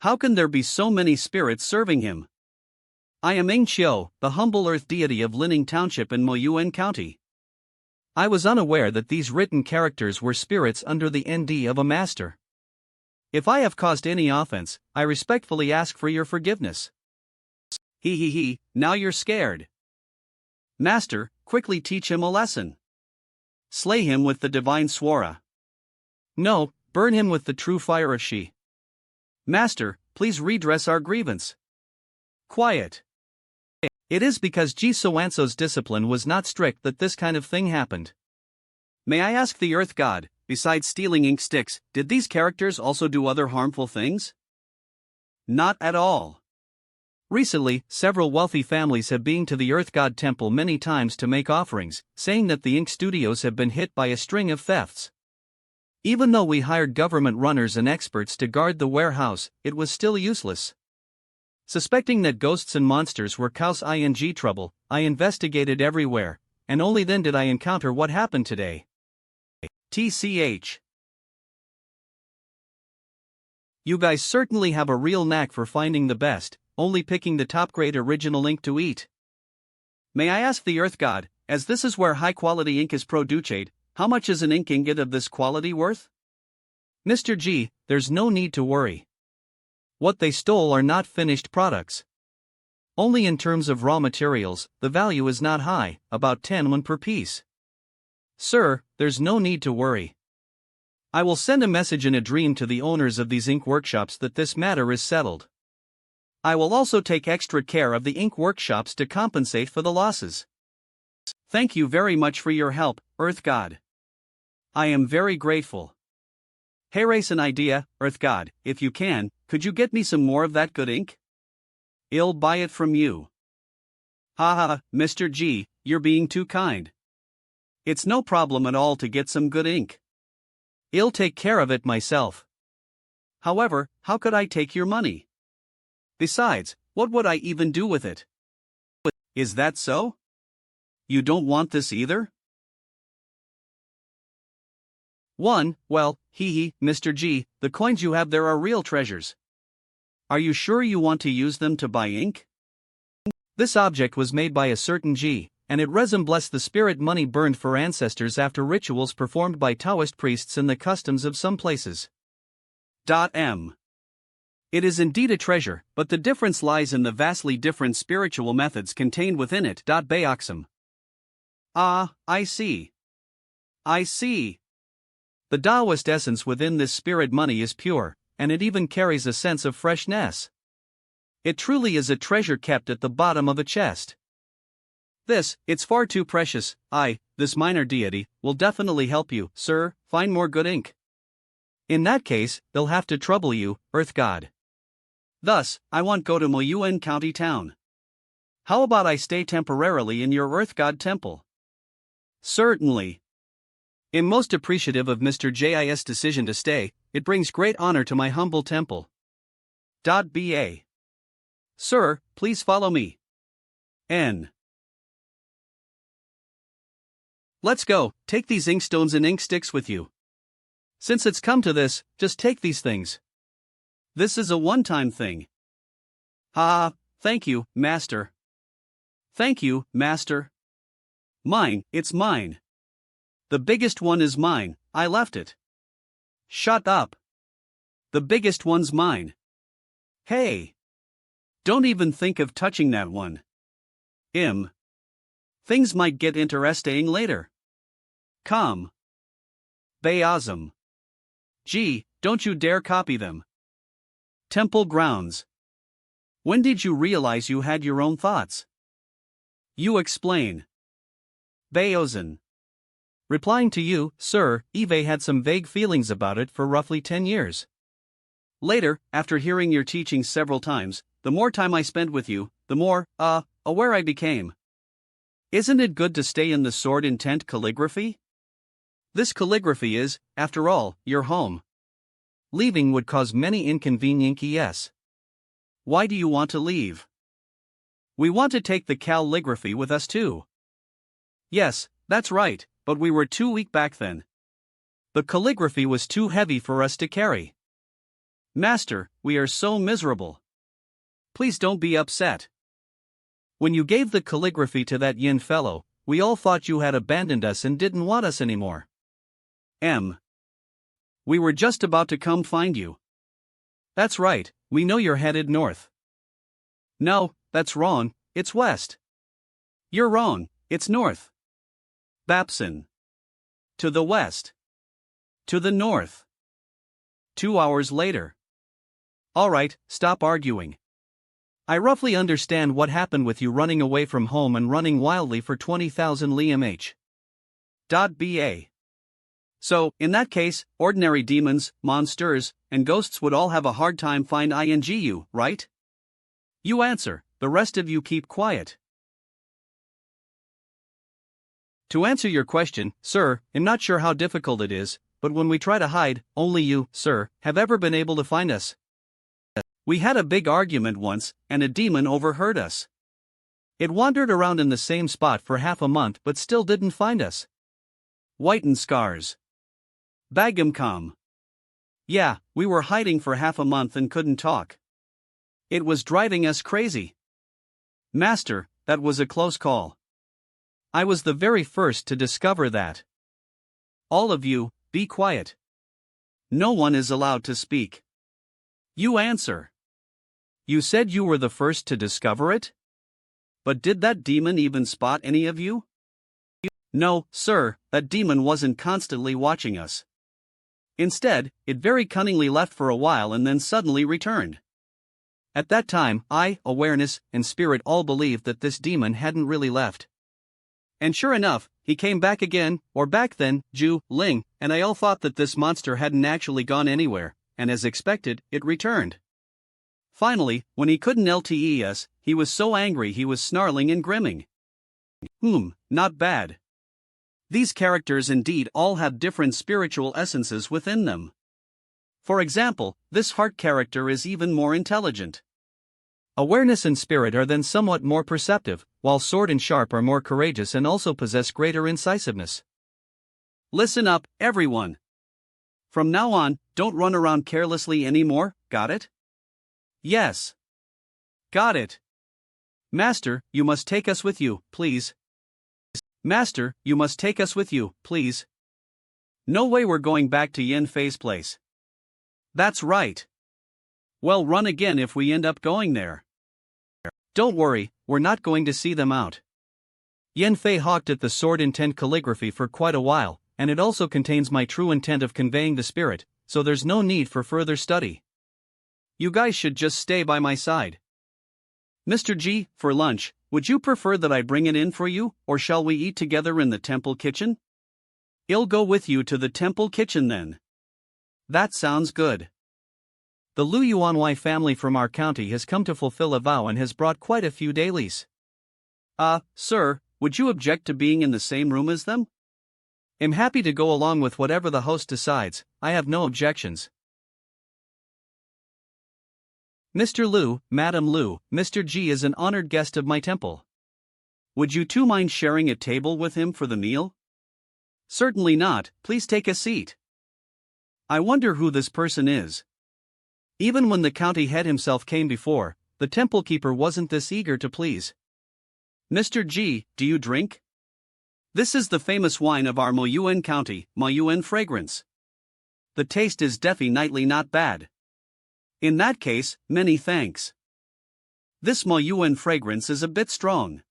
How can there be so many spirits serving him? I am Ingqiu, the humble earth deity of Linning Township in Yuan County. I was unaware that these written characters were spirits under the ND of a master. If I have caused any offense, I respectfully ask for your forgiveness. Now you're scared. Master, quickly teach him a lesson. Slay him with the divine swara. No, burn him with the true fire of Shi. Master, please redress our grievance. Quiet. It is because Ji Soanso's discipline was not strict that this kind of thing happened. May I ask the Earth God, besides stealing ink sticks, did these characters also do other harmful things? Not at all. Recently, several wealthy families have been to the Earth God temple many times to make offerings, saying that the ink studios have been hit by a string of thefts. Even though we hired government runners and experts to guard the warehouse, it was still useless. Suspecting that ghosts and monsters were cause ing trouble, I investigated everywhere, and only then did I encounter what happened today. TCH. You guys certainly have a real knack for finding the best, only picking the top-grade original ink to eat. May I ask the Earth God, as this is where high-quality ink is produced, how much is an ink ingot of this quality worth? Mr. G, there's no need to worry. What they stole are not finished products. Only in terms of raw materials, the value is not high, about 10 won per piece. Sir, there's no need to worry. I will send a message in a dream to the owners of these ink workshops that this matter is settled. I will also take extra care of the ink workshops to compensate for the losses. Thank you very much for your help, Earth God. I am very grateful. Hey, race an idea, Earth God, if you can, could you get me some more of that good ink? I'll buy it from you. Haha, Mr. G, you're being too kind. It's no problem at all to get some good ink. I'll take care of it myself. However, how could I take your money? Besides, what would I even do with it? Is that so? You don't want this either? 1. Well, Mr. G, the coins you have there are real treasures. Are you sure you want to use them to buy ink? This object was made by a certain G, and it resembles the spirit money burned for ancestors after rituals performed by Taoist priests in the customs of some places. M. It is indeed a treasure, but the difference lies in the vastly different spiritual methods contained within it. Bayoxum. Ah, I see. I see. The Taoist essence within this spirit money is pure, and it even carries a sense of freshness. It truly is a treasure kept at the bottom of a chest. It's far too precious. This minor deity, will definitely help you, sir, find more good ink. In that case, they'll have to trouble you, Earth God. Thus, I want go to Yuan County town. How about I stay temporarily in your Earth God temple? Certainly. I'm most appreciative of Mr. J's decision to stay, it brings great honor to my humble temple. Ba. Sir, please follow me. N. Let's go, take these inkstones and ink sticks with you. Since it's come to this, just take these things. This is a one-time thing. Thank you, Master. Thank you, Master. Mine, it's mine. The biggest one is mine, I left it. Shut up. The biggest one's mine. Hey. Don't even think of touching that one. Things might get interesting later. Come. Bayazm. Gee, don't you dare copy them. Temple grounds. When did you realize you had your own thoughts? You explain. Bayozan. Replying to you, sir, Eve had some vague feelings about it for roughly 10 years. Later, after hearing your teachings several times, the more time I spent with you, the more, aware I became. Isn't it good to stay in the sword intent calligraphy? This calligraphy is, after all, your home. Leaving would cause many inconveniences. Why do you want to leave? We want to take the calligraphy with us too. Yes, that's right, but we were too weak back then. The calligraphy was too heavy for us to carry. Master, we are so miserable. Please don't be upset. When you gave the calligraphy to that Yin fellow, we all thought you had abandoned us and didn't want us anymore. We were just about to come find you. That's right, we know you're headed north. No, that's wrong, it's west. You're wrong, it's north. Babson. To the west. To the north. 2 hours later. Alright, stop arguing. I roughly understand what happened with you running away from home and running wildly for 20,000 Liam. Ba. So, in that case, ordinary demons, monsters, and ghosts would all have a hard time finding you, right? You answer, the rest of you keep quiet. To answer your question, sir, I'm not sure how difficult it is, but when we try to hide, only you, sir, have ever been able to find us. We had a big argument once, and a demon overheard us. It wandered around in the same spot for half a month but still didn't find us. Whitened scars. Bagumcom. Yeah, we were hiding for half a month and couldn't talk. It was driving us crazy. Master, that was a close call. I was the very first to discover that. All of you, be quiet. No one is allowed to speak. You answer. You said you were the first to discover it? But did that demon even spot any of you? No, sir, that demon wasn't constantly watching us. Instead, it very cunningly left for a while and then suddenly returned. At that time, I, awareness, and spirit all believed that this demon hadn't really left. And sure enough, he came back again, or back then, Ju, Ling, and I all thought that this monster hadn't actually gone anywhere, and as expected, it returned. Finally, when he couldn't LTE us, he was so angry he was snarling and grimming. Not bad. These characters indeed all have different spiritual essences within them. For example, this heart character is even more intelligent. Awareness and spirit are then somewhat more perceptive, while sword and sharp are more courageous and also possess greater incisiveness. Listen up, everyone. From now on, don't run around carelessly anymore, got it? Yes. Got it. Master, you must take us with you, please. Master, you must take us with you, please. No way we're going back to Yin Fei's place. That's right. Well, run again if we end up going there. Don't worry, we're not going to see them out. Yin Fei hawked at the sword intent calligraphy for quite a while, and it also contains my true intent of conveying the spirit, so there's no need for further study. You guys should just stay by my side. Mr. G, for lunch, would you prefer that I bring it in for you, or shall we eat together in the temple kitchen? I'll go with you to the temple kitchen then. That sounds good. The Lu Yuanwei family from our county has come to fulfill a vow and has brought quite a few dailies. Sir, would you object to being in the same room as them? I'm happy to go along with whatever the host decides, I have no objections. Mr. Lu, Madam Lu, Mr. G is an honored guest of my temple. Would you two mind sharing a table with him for the meal? Certainly not, please take a seat. I wonder who this person is. Even when the county head himself came before, the temple keeper wasn't this eager to please. Mr. G, do you drink? This is the famous wine of our Yuan county, Yuan fragrance. The taste is definitely not bad. In that case, many thanks. This Yuan fragrance is a bit strong.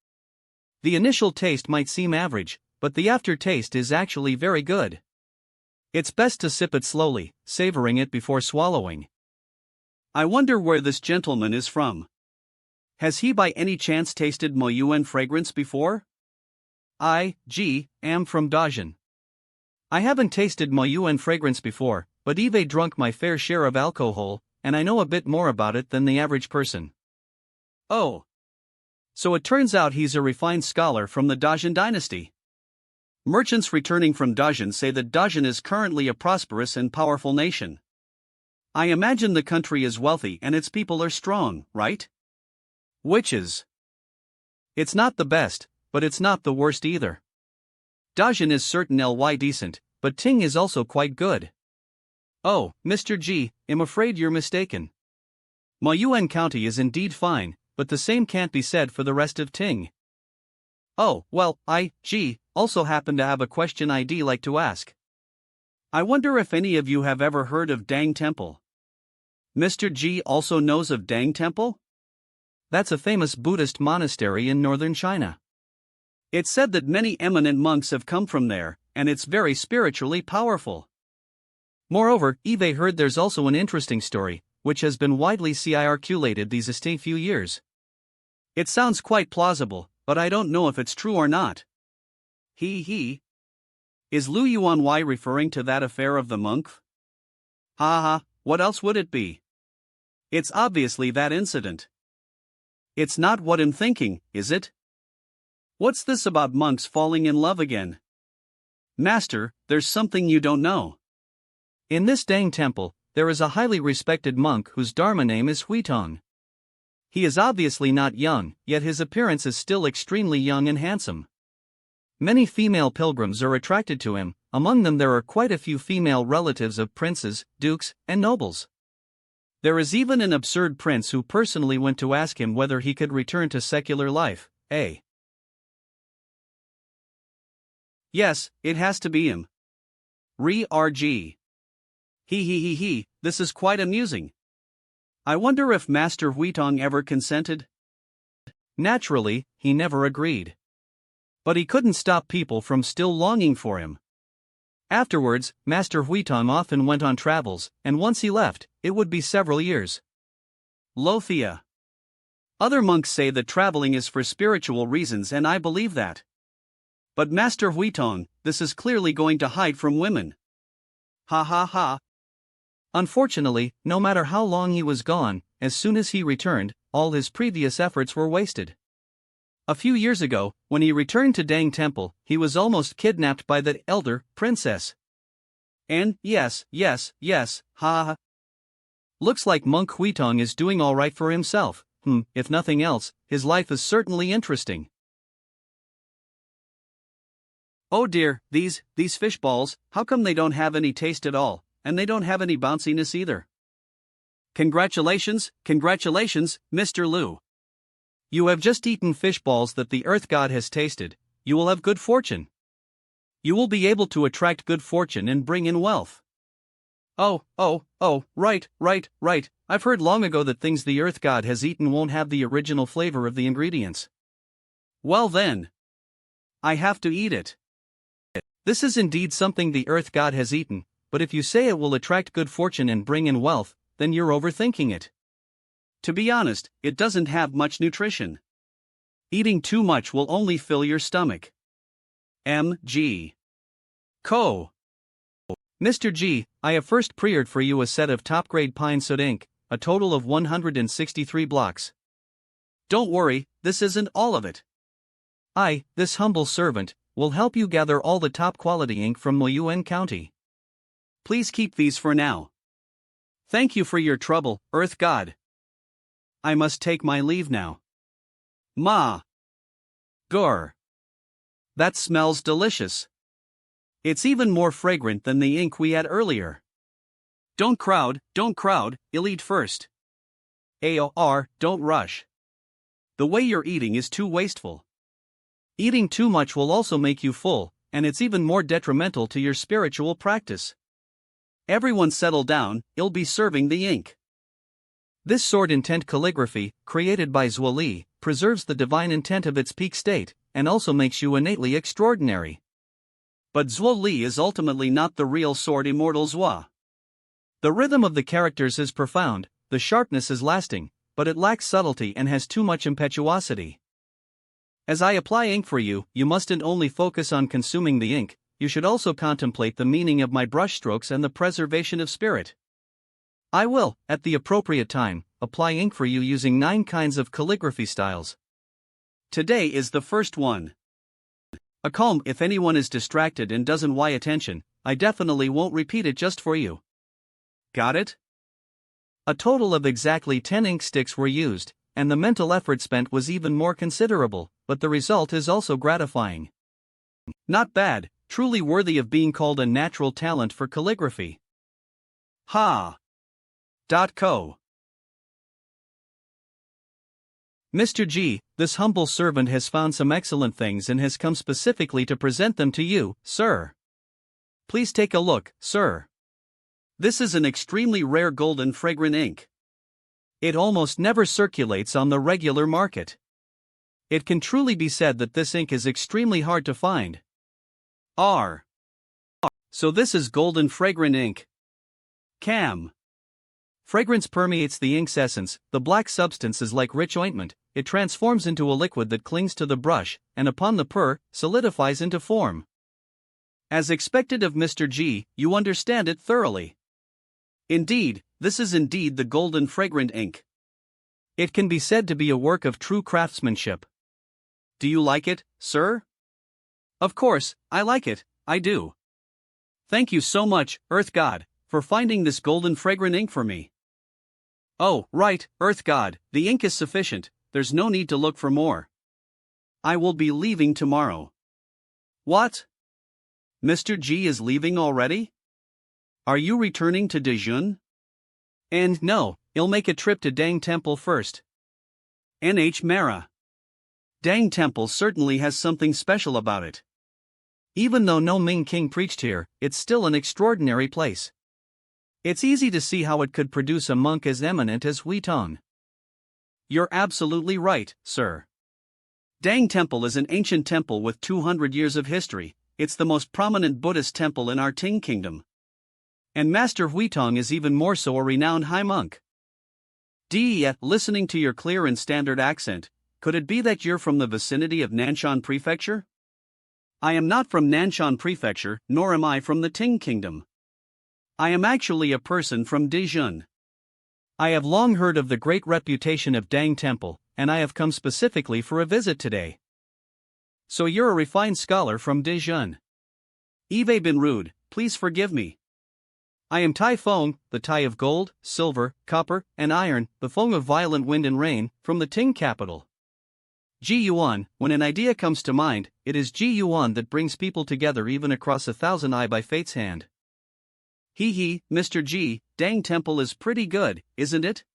The initial taste might seem average, but the aftertaste is actually very good. It's best to sip it slowly, savoring it before swallowing. I wonder where this gentleman is from. Has he by any chance tasted Yuan fragrance before? I, G, am from Dajin. I haven't tasted Yuan fragrance before, but I've drunk my fair share of alcohol, and I know a bit more about it than the average person. Oh. So it turns out he's a refined scholar from the Dajin dynasty. Merchants returning from Dajin say that Dajin is currently a prosperous and powerful nation. I imagine the country is wealthy and its people are strong, right? Witches. It's not the best, but it's not the worst either. Dajin is certainly decent, but Ting is also quite good. Oh, Mr. G, I'm afraid you're mistaken. Yuan County is indeed fine, but the same can't be said for the rest of Ting. Oh, well, I, G, also happen to have a question I'd like to ask. I wonder if any of you have ever heard of Dang Temple. Mr. G also knows of Dang Temple? That's a famous Buddhist monastery in northern China. It's said that many eminent monks have come from there, and it's very spiritually powerful. Moreover, I've heard there's also an interesting story, which has been widely circulated these few years. It sounds quite plausible, but I don't know if it's true or not. He. Is Lu Yuanwei referring to that affair of the monk? What else would it be? It's obviously that incident. It's not what I'm thinking, is it? What's this about monks falling in love again? Master, there's something you don't know. In this Dang temple, there is a highly respected monk whose dharma name is Huitong. He is obviously not young, yet his appearance is still extremely young and handsome. Many female pilgrims are attracted to him, among them there are quite a few female relatives of princes, dukes, and nobles. There is even an absurd prince who personally went to ask him whether he could return to secular life. Yes, it has to be him. RG. He, this is quite amusing. I wonder if Master Huitong ever consented? Naturally, he never agreed. But he couldn't stop people from still longing for him. Afterwards, Master Huitong often went on travels, and once he left, it would be several years. Lothia. Other monks say that traveling is for spiritual reasons, and I believe that. But Master Huitong, this is clearly going to hide from women. Ha ha ha. Unfortunately, no matter how long he was gone, as soon as he returned, all his previous efforts were wasted. A few years ago, when he returned to Dang Temple, he was almost kidnapped by that elder princess. And yes, ha ha. Looks like Monk Huitong is doing alright for himself. If nothing else, his life is certainly interesting. Oh dear, these fish balls, how come they don't have any taste at all, and they don't have any bounciness either? Congratulations, Mr. Liu. You have just eaten fish balls that the Earth God has tasted. You will have good fortune. You will be able to attract good fortune and bring in wealth. Oh, right. I've heard long ago that things the Earth God has eaten won't have the original flavor of the ingredients. Well then, I have to eat it. This is indeed something the Earth God has eaten, but if you say it will attract good fortune and bring in wealth, then you're overthinking it. To be honest, it doesn't have much nutrition. Eating too much will only fill your stomach. M.G. Co. Mr. G, I have first pre-ordered for you a set of top-grade pine soot ink, a total of 163 blocks. Don't worry, this isn't all of it. I, this humble servant, will help you gather all the top-quality ink from Yuan County. Please keep these for now. Thank you for your trouble, Earth God. I must take my leave now. Ma. Gur. That smells delicious. It's even more fragrant than the ink we had earlier. Don't crowd, you'll eat first. AOR, don't rush. The way you're eating is too wasteful. Eating too much will also make you full, and it's even more detrimental to your spiritual practice. Everyone settle down, you'll be serving the ink. This sword intent calligraphy, created by Zuali, preserves the divine intent of its peak state, and also makes you innately extraordinary. But Zuali is ultimately not the real sword immortal Zua. The rhythm of the characters is profound, the sharpness is lasting, but it lacks subtlety and has too much impetuosity. As I apply ink for you, you mustn't only focus on consuming the ink, you should also contemplate the meaning of my brushstrokes and the preservation of spirit. I will, at the appropriate time, apply ink for you using 9 kinds of calligraphy styles. Today is the first one. A calm. If anyone is distracted and doesn't pay attention, I definitely won't repeat it just for you. Got it? A total of exactly 10 ink sticks were used, and the mental effort spent was even more considerable, but the result is also gratifying. Not bad, truly worthy of being called a natural talent for calligraphy. Ha! .co. Mr. G, this humble servant has found some excellent things and has come specifically to present them to you, sir. Please take a look, sir. This is an extremely rare golden fragrant ink. It almost never circulates on the regular market. It can truly be said that this ink is extremely hard to find. So this is golden fragrant ink. Cam. Fragrance permeates the ink's essence. The black substance is like rich ointment. It transforms into a liquid that clings to the brush, and upon the pour, solidifies into form. As expected of Mr. G, you understand it thoroughly. Indeed, this is indeed the golden fragrant ink. It can be said to be a work of true craftsmanship. Do you like it, sir? Of course, I like it, I do. Thank you so much, Earth God, for finding this golden fragrant ink for me. Oh, right, Earth God, the ink is sufficient, there's no need to look for more. I will be leaving tomorrow. What? Mr. G is leaving already? Are you returning to Dejun? And no, he'll make a trip to Dang Temple first. NH Mara. Dang Temple certainly has something special about it. Even though no Ming king preached here, it's still an extraordinary place. It's easy to see how it could produce a monk as eminent as Huitong. You're absolutely right, sir. Dang Temple is an ancient temple with 200 years of history. It's the most prominent Buddhist temple in our Ting kingdom. And Master Huitong is even more so a renowned high monk. Listening to your clear and standard accent, could it be that you're from the vicinity of Nanshan Prefecture? I am not from Nanshan Prefecture, nor am I from the Ting kingdom. I am actually a person from Dijun. I have long heard of the great reputation of Dang Temple, and I have come specifically for a visit today. So you're a refined scholar from Dijun. I've been rude, please forgive me. I am Tai Feng, the Tai of gold, silver, copper, and iron, the Feng of violent wind and rain, from the Ting capital. Yuan, when an idea comes to mind, it is Yuan that brings people together even across 1,000 eye by fate's hand. Mr. G, Dang Temple is pretty good, isn't it?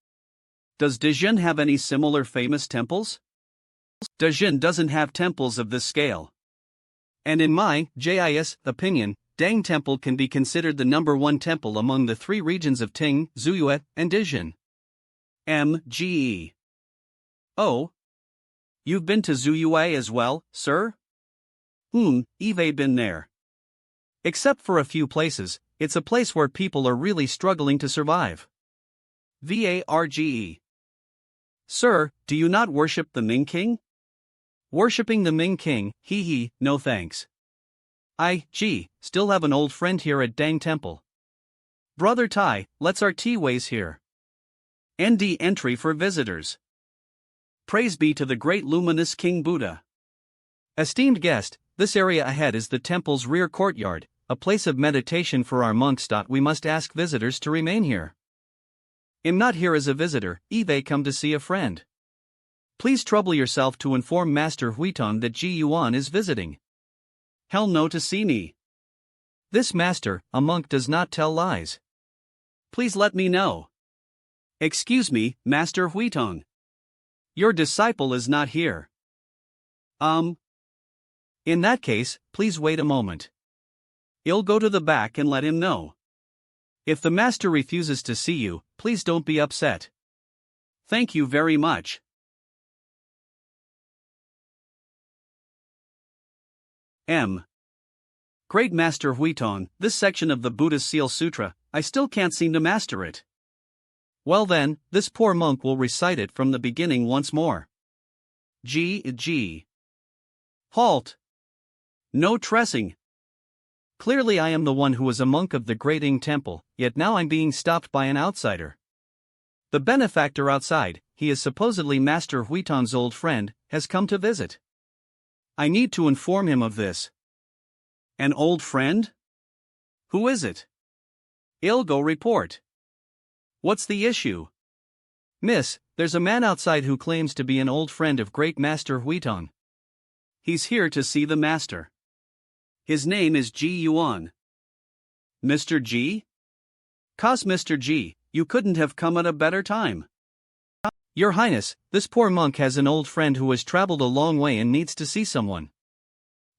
Does Dijun have any similar famous temples? Dijun doesn't have temples of this scale. And in my opinion, Dang Temple can be considered the #1 temple among the 3 regions of Ting, Zuyue, and Dijun. MGE. Oh? You've been to Zuyue as well, sir? I've been there. Except for a few places, it's a place where people are really struggling to survive. VARGE. Sir, do you not worship the Ming King? Worshipping the Ming King, no thanks. Still have an old friend here at Dang Temple. Brother Tai, let's our tea ways here. ND entry for visitors. Praise be to the great luminous King Buddha. Esteemed guest, this area ahead is the temple's rear courtyard, a place of meditation for our monks. We must ask visitors to remain here. I'm not here as a visitor, I've come to see a friend. Please trouble yourself to inform Master Huitong that Yuan is visiting. Hell no to see me. This master, a monk, does not tell lies. Please let me know. Excuse me, Master Huitong. Your disciple is not here. In that case, please wait a moment. I'll go to the back and let him know. If the master refuses to see you, please don't be upset. Thank you very much. Great Master Huitong, this section of the Buddha's Seal Sutra, I still can't seem to master it. Well then, this poor monk will recite it from the beginning once more. Halt! No tressing. Clearly I am the one who was a monk of the Great Ing Temple, yet now I'm being stopped by an outsider. The benefactor outside, he is supposedly Master Huitong's old friend, has come to visit. I need to inform him of this. An old friend? Who is it? I'll go report. What's the issue? Miss, there's a man outside who claims to be an old friend of Great Master Huitong. He's here to see the master. His name is Yuan. Mr. G? Mr. G, you couldn't have come at a better time. Your Highness, this poor monk has an old friend who has traveled a long way and needs to see someone.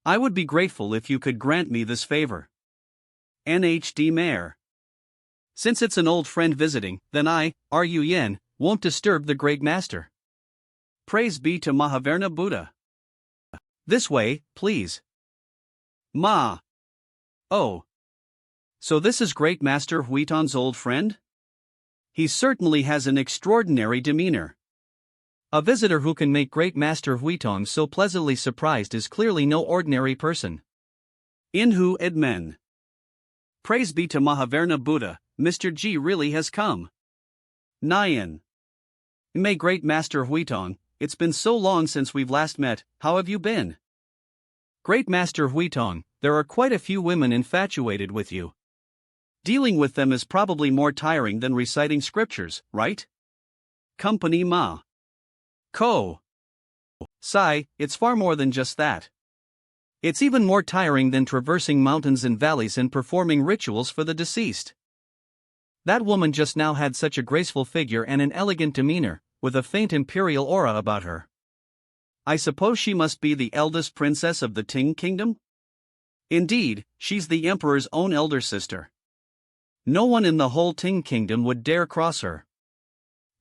I would be grateful if you could grant me this favor. NHD Mayor. Since it's an old friend visiting, then I, Yuan, won't disturb the Great Master. Praise be to Mahavarna Buddha. This way, please. Ma. Oh. So this is Great Master Huitong's old friend? He certainly has an extraordinary demeanor. A visitor who can make Great Master Huitong so pleasantly surprised is clearly no ordinary person. Inhu Edmen. Praise be to Mahavarna Buddha, Mr. G really has come. Nyan. May Great Master Huitong, it's been so long since we've last met, how have you been? Great Master Huitong, there are quite a few women infatuated with you. Dealing with them is probably more tiring than reciting scriptures, right? Company Ma. Ko. Sai, it's far more than just that. It's even more tiring than traversing mountains and valleys and performing rituals for the deceased. That woman just now had such a graceful figure and an elegant demeanor, with a faint imperial aura about her. I suppose she must be the eldest princess of the Ting kingdom? Indeed, she's the emperor's own elder sister. No one in the whole Ting kingdom would dare cross her.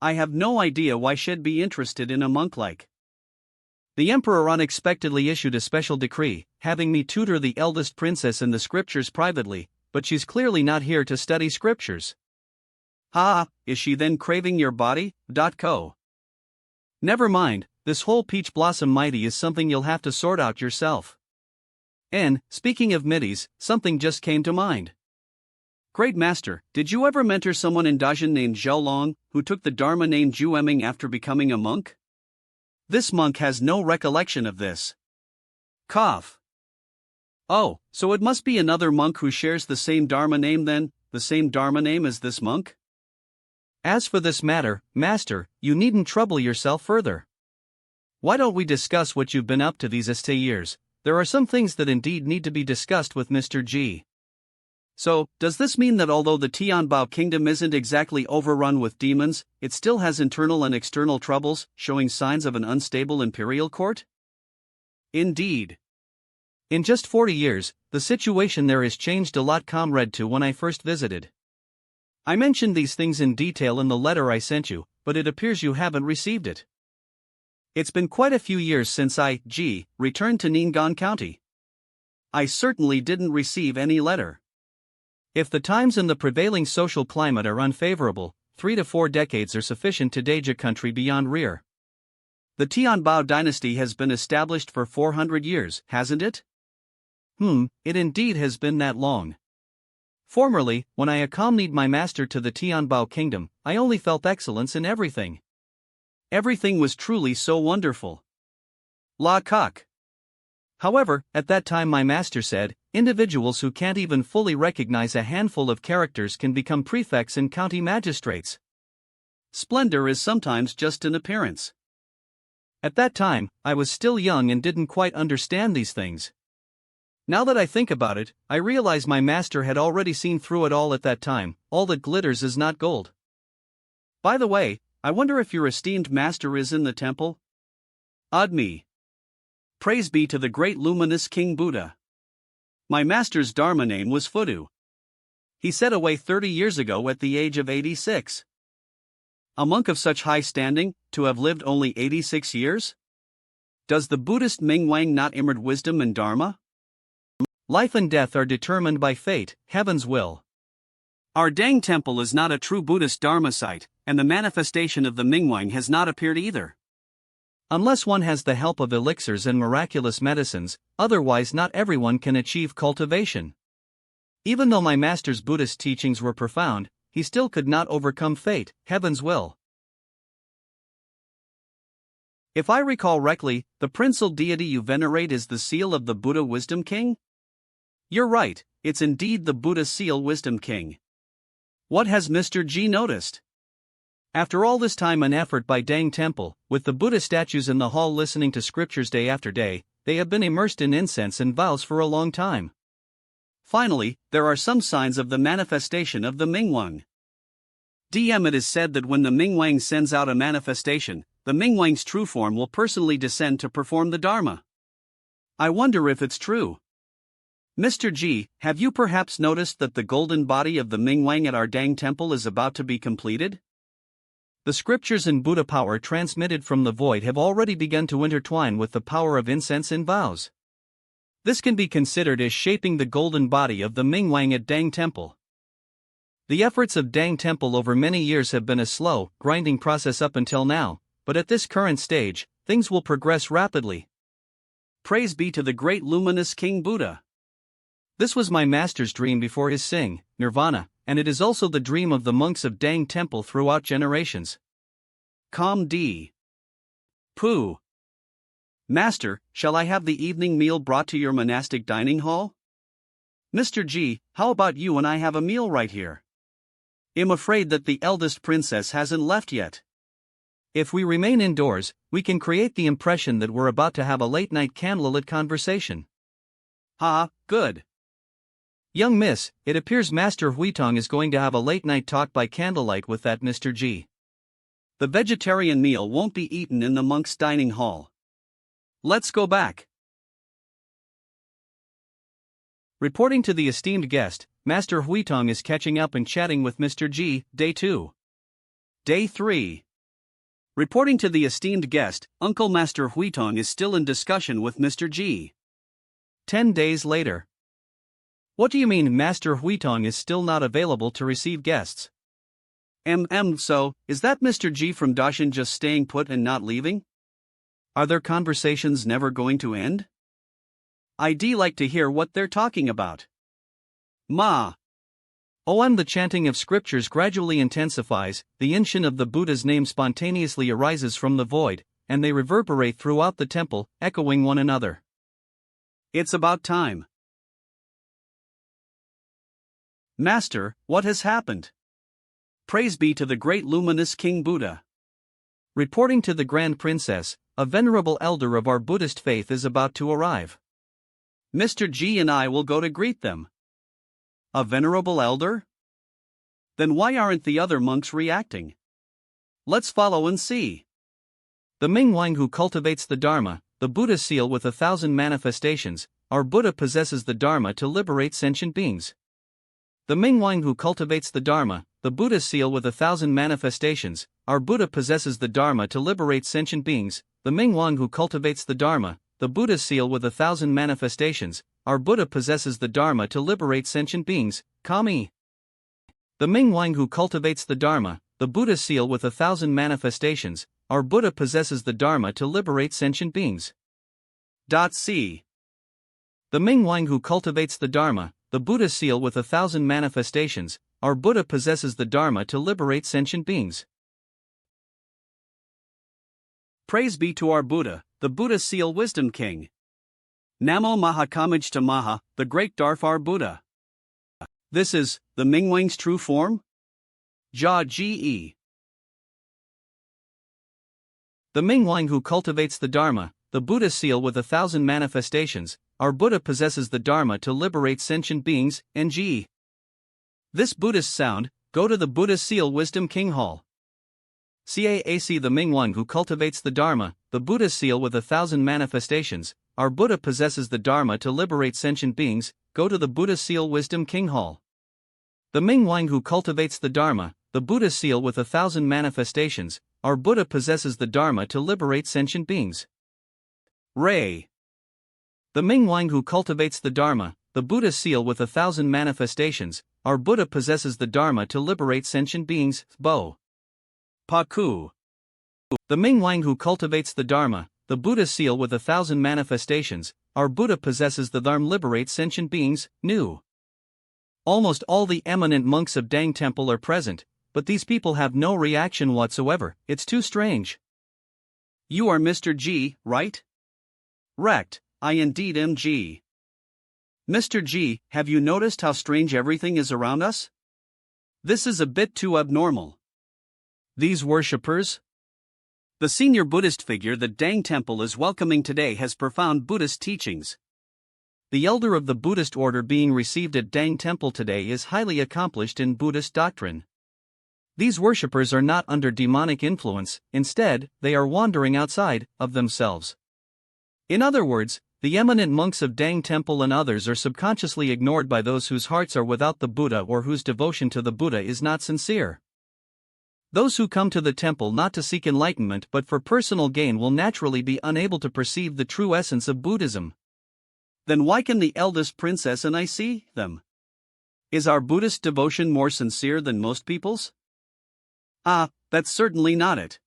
I have no idea why she'd be interested in a monk like. The emperor unexpectedly issued a special decree, having me tutor the eldest princess in the scriptures privately, but she's clearly not here to study scriptures. Ha, is she then craving your body? Co. Never mind, this whole peach blossom mighty is something you'll have to sort out yourself. And, speaking of middies, something just came to mind. Great Master, did you ever mentor someone in Dajin named Zhao Long, who took the Dharma named Jueming after becoming a monk? This monk has no recollection of this. Cough. Oh, so it must be another monk who shares the same Dharma name then, the same Dharma name as this monk? As for this matter, Master, you needn't trouble yourself further. Why don't we discuss what you've been up to these years? There are some things that indeed need to be discussed with Mr. G. So, does this mean that although the Tianbao kingdom isn't exactly overrun with demons, it still has internal and external troubles, showing signs of an unstable imperial court? Indeed. In just 40 years, the situation there has changed a lot, comrade, to when I first visited. I mentioned these things in detail in the letter I sent you, but it appears you haven't received it. It's been quite a few years since I, returned to Ning'an County. I certainly didn't receive any letter. If the times and the prevailing social climate are unfavorable, 3 to 4 decades are sufficient to stage a country beyond rear. The Tianbao dynasty has been established for 400 years, hasn't it? It indeed has been that long. Formerly, when I accompanied my master to the Tianbao kingdom, I only felt excellence in everything. Everything was truly so wonderful. La coq. However, at that time my master said, individuals who can't even fully recognize a handful of characters can become prefects and county magistrates. Splendor is sometimes just an appearance. At that time, I was still young and didn't quite understand these things. Now that I think about it, I realize my master had already seen through it all at that time. All that glitters is not gold. By the way, I wonder if your esteemed master is in the temple? Odd me. Praise be to the great luminous King Buddha. My master's Dharma name was Fudu. He set away 30 years ago at the age of 86. A monk of such high standing, to have lived only 86 years? Does the Buddhist Mingwang not immort wisdom and Dharma? Life and death are determined by fate, heaven's will. Our Dang temple is not a true Buddhist Dharma site, and the manifestation of the Mingwang has not appeared either. Unless one has the help of elixirs and miraculous medicines, otherwise not everyone can achieve cultivation. Even though my master's Buddhist teachings were profound, he still could not overcome fate, heaven's will. If I recall correctly, the princely deity you venerate is the seal of the Buddha Wisdom King? You're right, it's indeed the Buddha seal Wisdom King. What has Mr. G noticed? After all this time and effort by Dang Temple, with the Buddha statues in the hall listening to scriptures day after day, they have been immersed in incense and vows for a long time. Finally, there are some signs of the manifestation of the Mingwang. It is said that when the Mingwang sends out a manifestation, the Mingwang's true form will personally descend to perform the Dharma. I wonder if it's true. Mr. G, have you perhaps noticed that the golden body of the Mingwang at our Dang Temple is about to be completed? The scriptures and Buddha power transmitted from the void have already begun to intertwine with the power of incense and vows. This can be considered as shaping the golden body of the Mingwang at Dang Temple. The efforts of Dang Temple over many years have been a slow, grinding process up until now, but at this current stage, things will progress rapidly. Praise be to the great luminous King Buddha. This was my master's dream before his Sing, Nirvana, and it is also the dream of the monks of Dang Temple throughout generations. Com D. Pooh. Master, shall I have the evening meal brought to your monastic dining hall? Mr. G, how about you and I have a meal right here? I'm afraid that the eldest princess hasn't left yet. If we remain indoors, we can create the impression that we're about to have a late-night candlelit conversation. Good. Young miss, it appears Master Huitong is going to have a late-night talk by candlelight with that Mr. G. The vegetarian meal won't be eaten in the monk's dining hall. Let's go back. Reporting to the esteemed guest, Master Huitong is catching up and chatting with Mr. G, Day 2. Day 3. Reporting to the esteemed guest, Uncle Master Huitong is still in discussion with Mr. G. 10 days later. What do you mean Master Huitong is still not available to receive guests? So, is that Mr. G from Dashan just staying put and not leaving? Are their conversations never going to end? I'd like to hear what they're talking about. Ma. The chanting of scriptures gradually intensifies, the inshin of the Buddha's name spontaneously arises from the void, and they reverberate throughout the temple, echoing one another. It's about time. Master, what has happened? Praise be to the great luminous King Buddha. Reporting to the Grand Princess, a venerable elder of our Buddhist faith is about to arrive. Mr. G and I will go to greet them. A venerable elder? Then why aren't the other monks reacting? Let's follow and see. The Mingwang who cultivates the Dharma, the Buddha seal with 1,000 manifestations, our Buddha possesses the Dharma to liberate sentient beings. The Mingwang who cultivates the Dharma, the Buddha seal with 1,000 manifestations, our Buddha possesses the Dharma to liberate sentient beings. The Mingwang who cultivates the Dharma, the Buddha seal with 1,000 manifestations, our Buddha possesses the Dharma to liberate sentient beings. Kami. The Mingwang who cultivates the Dharma, the Buddha seal with 1,000 manifestations, our Buddha possesses the Dharma to liberate sentient beings. C. The Mingwang who cultivates the Dharma, the Buddha seal with 1,000 manifestations, our Buddha possesses the Dharma to liberate sentient beings. Praise be to our Buddha, the Buddha seal wisdom king. Namo Mahakamaj to Maha, the great Darfar Buddha. This is the Mingwang's true form? Ge. The Mingwang who cultivates the Dharma, the Buddha seal with 1,000 manifestations, our Buddha possesses the Dharma to liberate sentient beings. Ng. This Buddhist sound, go to the Buddha seal wisdom king hall. Caac the Mingwang who cultivates the Dharma, the Buddha seal with 1,000 manifestations, our Buddha possesses the Dharma to liberate sentient beings, go to the Buddha seal wisdom king hall. The Mingwang who cultivates the Dharma, the Buddha seal with 1,000 manifestations, our Buddha possesses the Dharma to liberate sentient beings. Ray. The Mingwang who cultivates the Dharma, the Buddha seal with 1,000 manifestations, our Buddha possesses the Dharma to liberate sentient beings. Bo. Paku. The Mingwang who cultivates the Dharma, the Buddha seal with 1,000 manifestations, our Buddha possesses the Dharma liberate sentient beings. Nu. Almost all the eminent monks of Dang Temple are present, but these people have no reaction whatsoever. It's too strange. You are Mr. G, right? Rect, I indeed am G. Mr. G, have you noticed how strange everything is around us? This is a bit too abnormal. These worshippers? The senior Buddhist figure that Dang Temple is welcoming today has profound Buddhist teachings. The elder of the Buddhist order being received at Dang Temple today is highly accomplished in Buddhist doctrine. These worshippers are not under demonic influence, instead, they are wandering outside of themselves. In other words, the eminent monks of Dang Temple and others are subconsciously ignored by those whose hearts are without the Buddha or whose devotion to the Buddha is not sincere. Those who come to the temple not to seek enlightenment but for personal gain will naturally be unable to perceive the true essence of Buddhism. Then why can the eldest princess and I see them? Is our Buddhist devotion more sincere than most people's? That's certainly not it.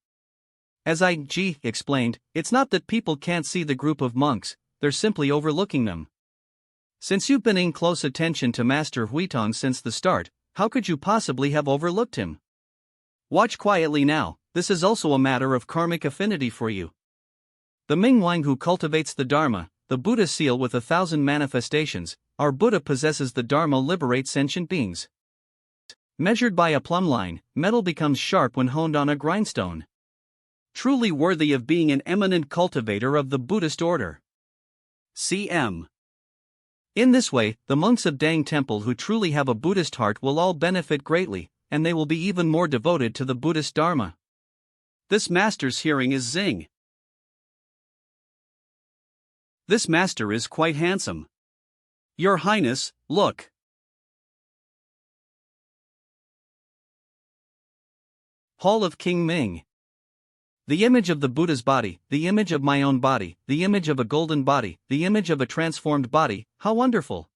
As I.G. explained, it's not that people can't see the group of monks, they're simply overlooking them. Since you've been in close attention to Master Huitong since the start, how could you possibly have overlooked him? Watch quietly now, this is also a matter of karmic affinity for you. The Mingwang who cultivates the Dharma, the Buddha seal with 1,000 manifestations, our Buddha possesses the Dharma liberate sentient beings. Measured by a plumb line, metal becomes sharp when honed on a grindstone. Truly worthy of being an eminent cultivator of the Buddhist order. CM. In this way, the monks of Dang Temple who truly have a Buddhist heart will all benefit greatly, and they will be even more devoted to the Buddhist Dharma. This master's hearing is zing. This master is quite handsome. Your Highness, look. Hall of King Ming. The image of the Buddha's body, the image of my own body, the image of a golden body, the image of a transformed body, how wonderful!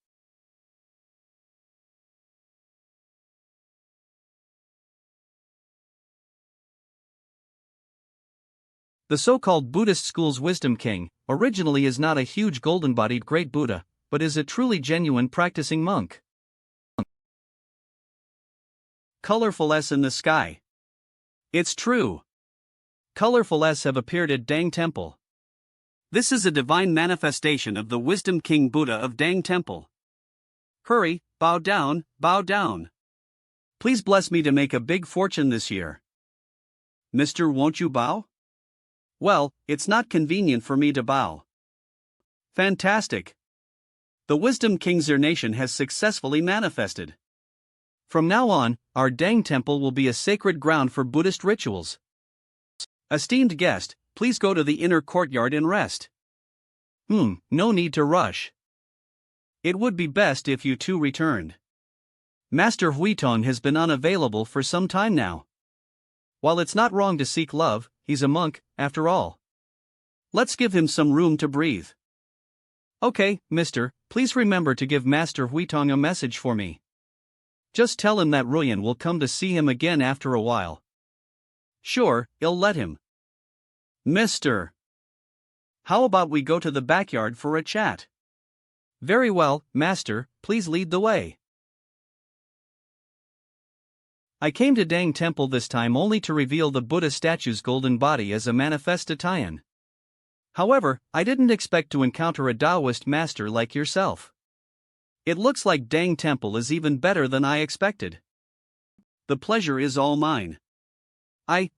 The so-called Buddhist school's wisdom king, originally is not a huge golden-bodied great Buddha, but is a truly genuine practicing monk. Colorful S in the sky. It's true. Colorful S have appeared at Dang Temple. This is a divine manifestation of the wisdom king Buddha of Dang Temple. Hurry, bow down, bow down. Please bless me to make a big fortune this year. Mister, won't you bow? Well, it's not convenient for me to bow. Fantastic. The wisdom king Nation has successfully manifested. From now on, our Dang Temple will be a sacred ground for Buddhist rituals. Esteemed guest, please go to the inner courtyard and rest. No need to rush. It would be best if you two returned. Master Huitong has been unavailable for some time now. While it's not wrong to seek love, he's a monk, after all. Let's give him some room to breathe. Okay, mister, please remember to give Master Huitong a message for me. Just tell him that Yuan will come to see him again after a while. Sure, I'll let him. Mister. How about we go to the backyard for a chat? Very well, master, please lead the way. I came to Dang Temple this time only to reveal the Buddha statue's golden body as a manifest Tian. However, I didn't expect to encounter a Taoist master like yourself. It looks like Dang Temple is even better than I expected. The pleasure is all mine. I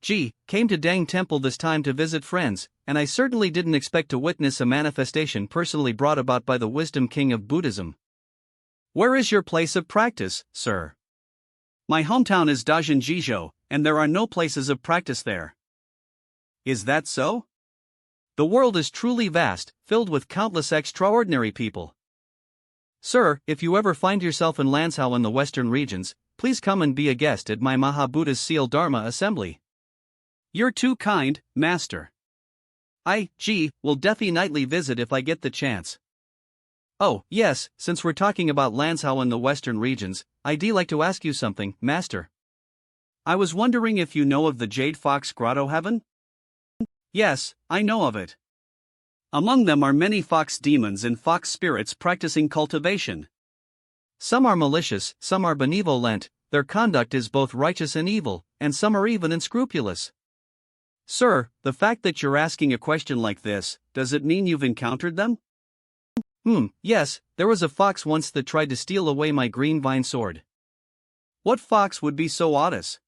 came to Dang Temple this time to visit friends, and I certainly didn't expect to witness a manifestation personally brought about by the wisdom king of Buddhism. Where is your place of practice, sir? My hometown is Dajin, and there are no places of practice there. Is that so? The world is truly vast, filled with countless extraordinary people. Sir, if you ever find yourself in Lanzhou in the western regions, please come and be a guest at my Mahabuddha's Seal Dharma assembly. You're too kind, master. I will definitely visit if I get the chance. Oh, yes, since we're talking about Lanzhou in the western regions, I'd like to ask you something, master. I was wondering if you know of the Jade Fox Grotto Heaven? Yes, I know of it. Among them are many fox demons and fox spirits practicing cultivation. Some are malicious, some are benevolent, their conduct is both righteous and evil, and some are even unscrupulous. Sir, the fact that you're asking a question like this, does it mean you've encountered them? Yes, there was a fox once that tried to steal away my green vine sword. What fox would be so audacious?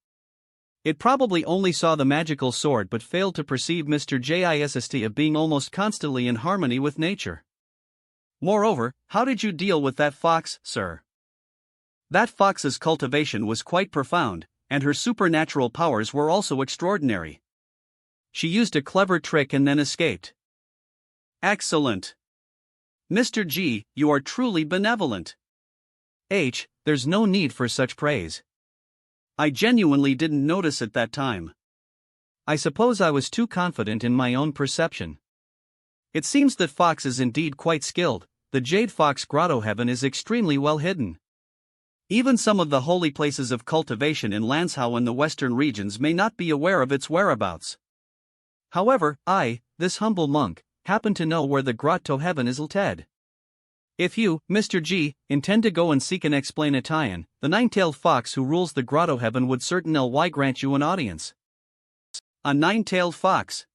It probably only saw the magical sword but failed to perceive Mr. Gist of being almost constantly in harmony with nature. Moreover, how did you deal with that fox, sir? That fox's cultivation was quite profound, and her supernatural powers were also extraordinary. She used a clever trick and then escaped. Excellent. Mr. G, you are truly benevolent. There's no need for such praise. I genuinely didn't notice at that time. I suppose I was too confident in my own perception. It seems that Fox is indeed quite skilled. The Jade Fox Grotto Heaven is extremely well hidden. Even some of the holy places of cultivation in Lanzhou and the western regions may not be aware of its whereabouts. However, I, this humble monk, happen to know where the Grotto Heaven is located. If you, Mr. G, intend to go and seek and explain a Tian, the nine-tailed fox who rules the Grotto Heaven would certainly grant you an audience. A nine-tailed fox.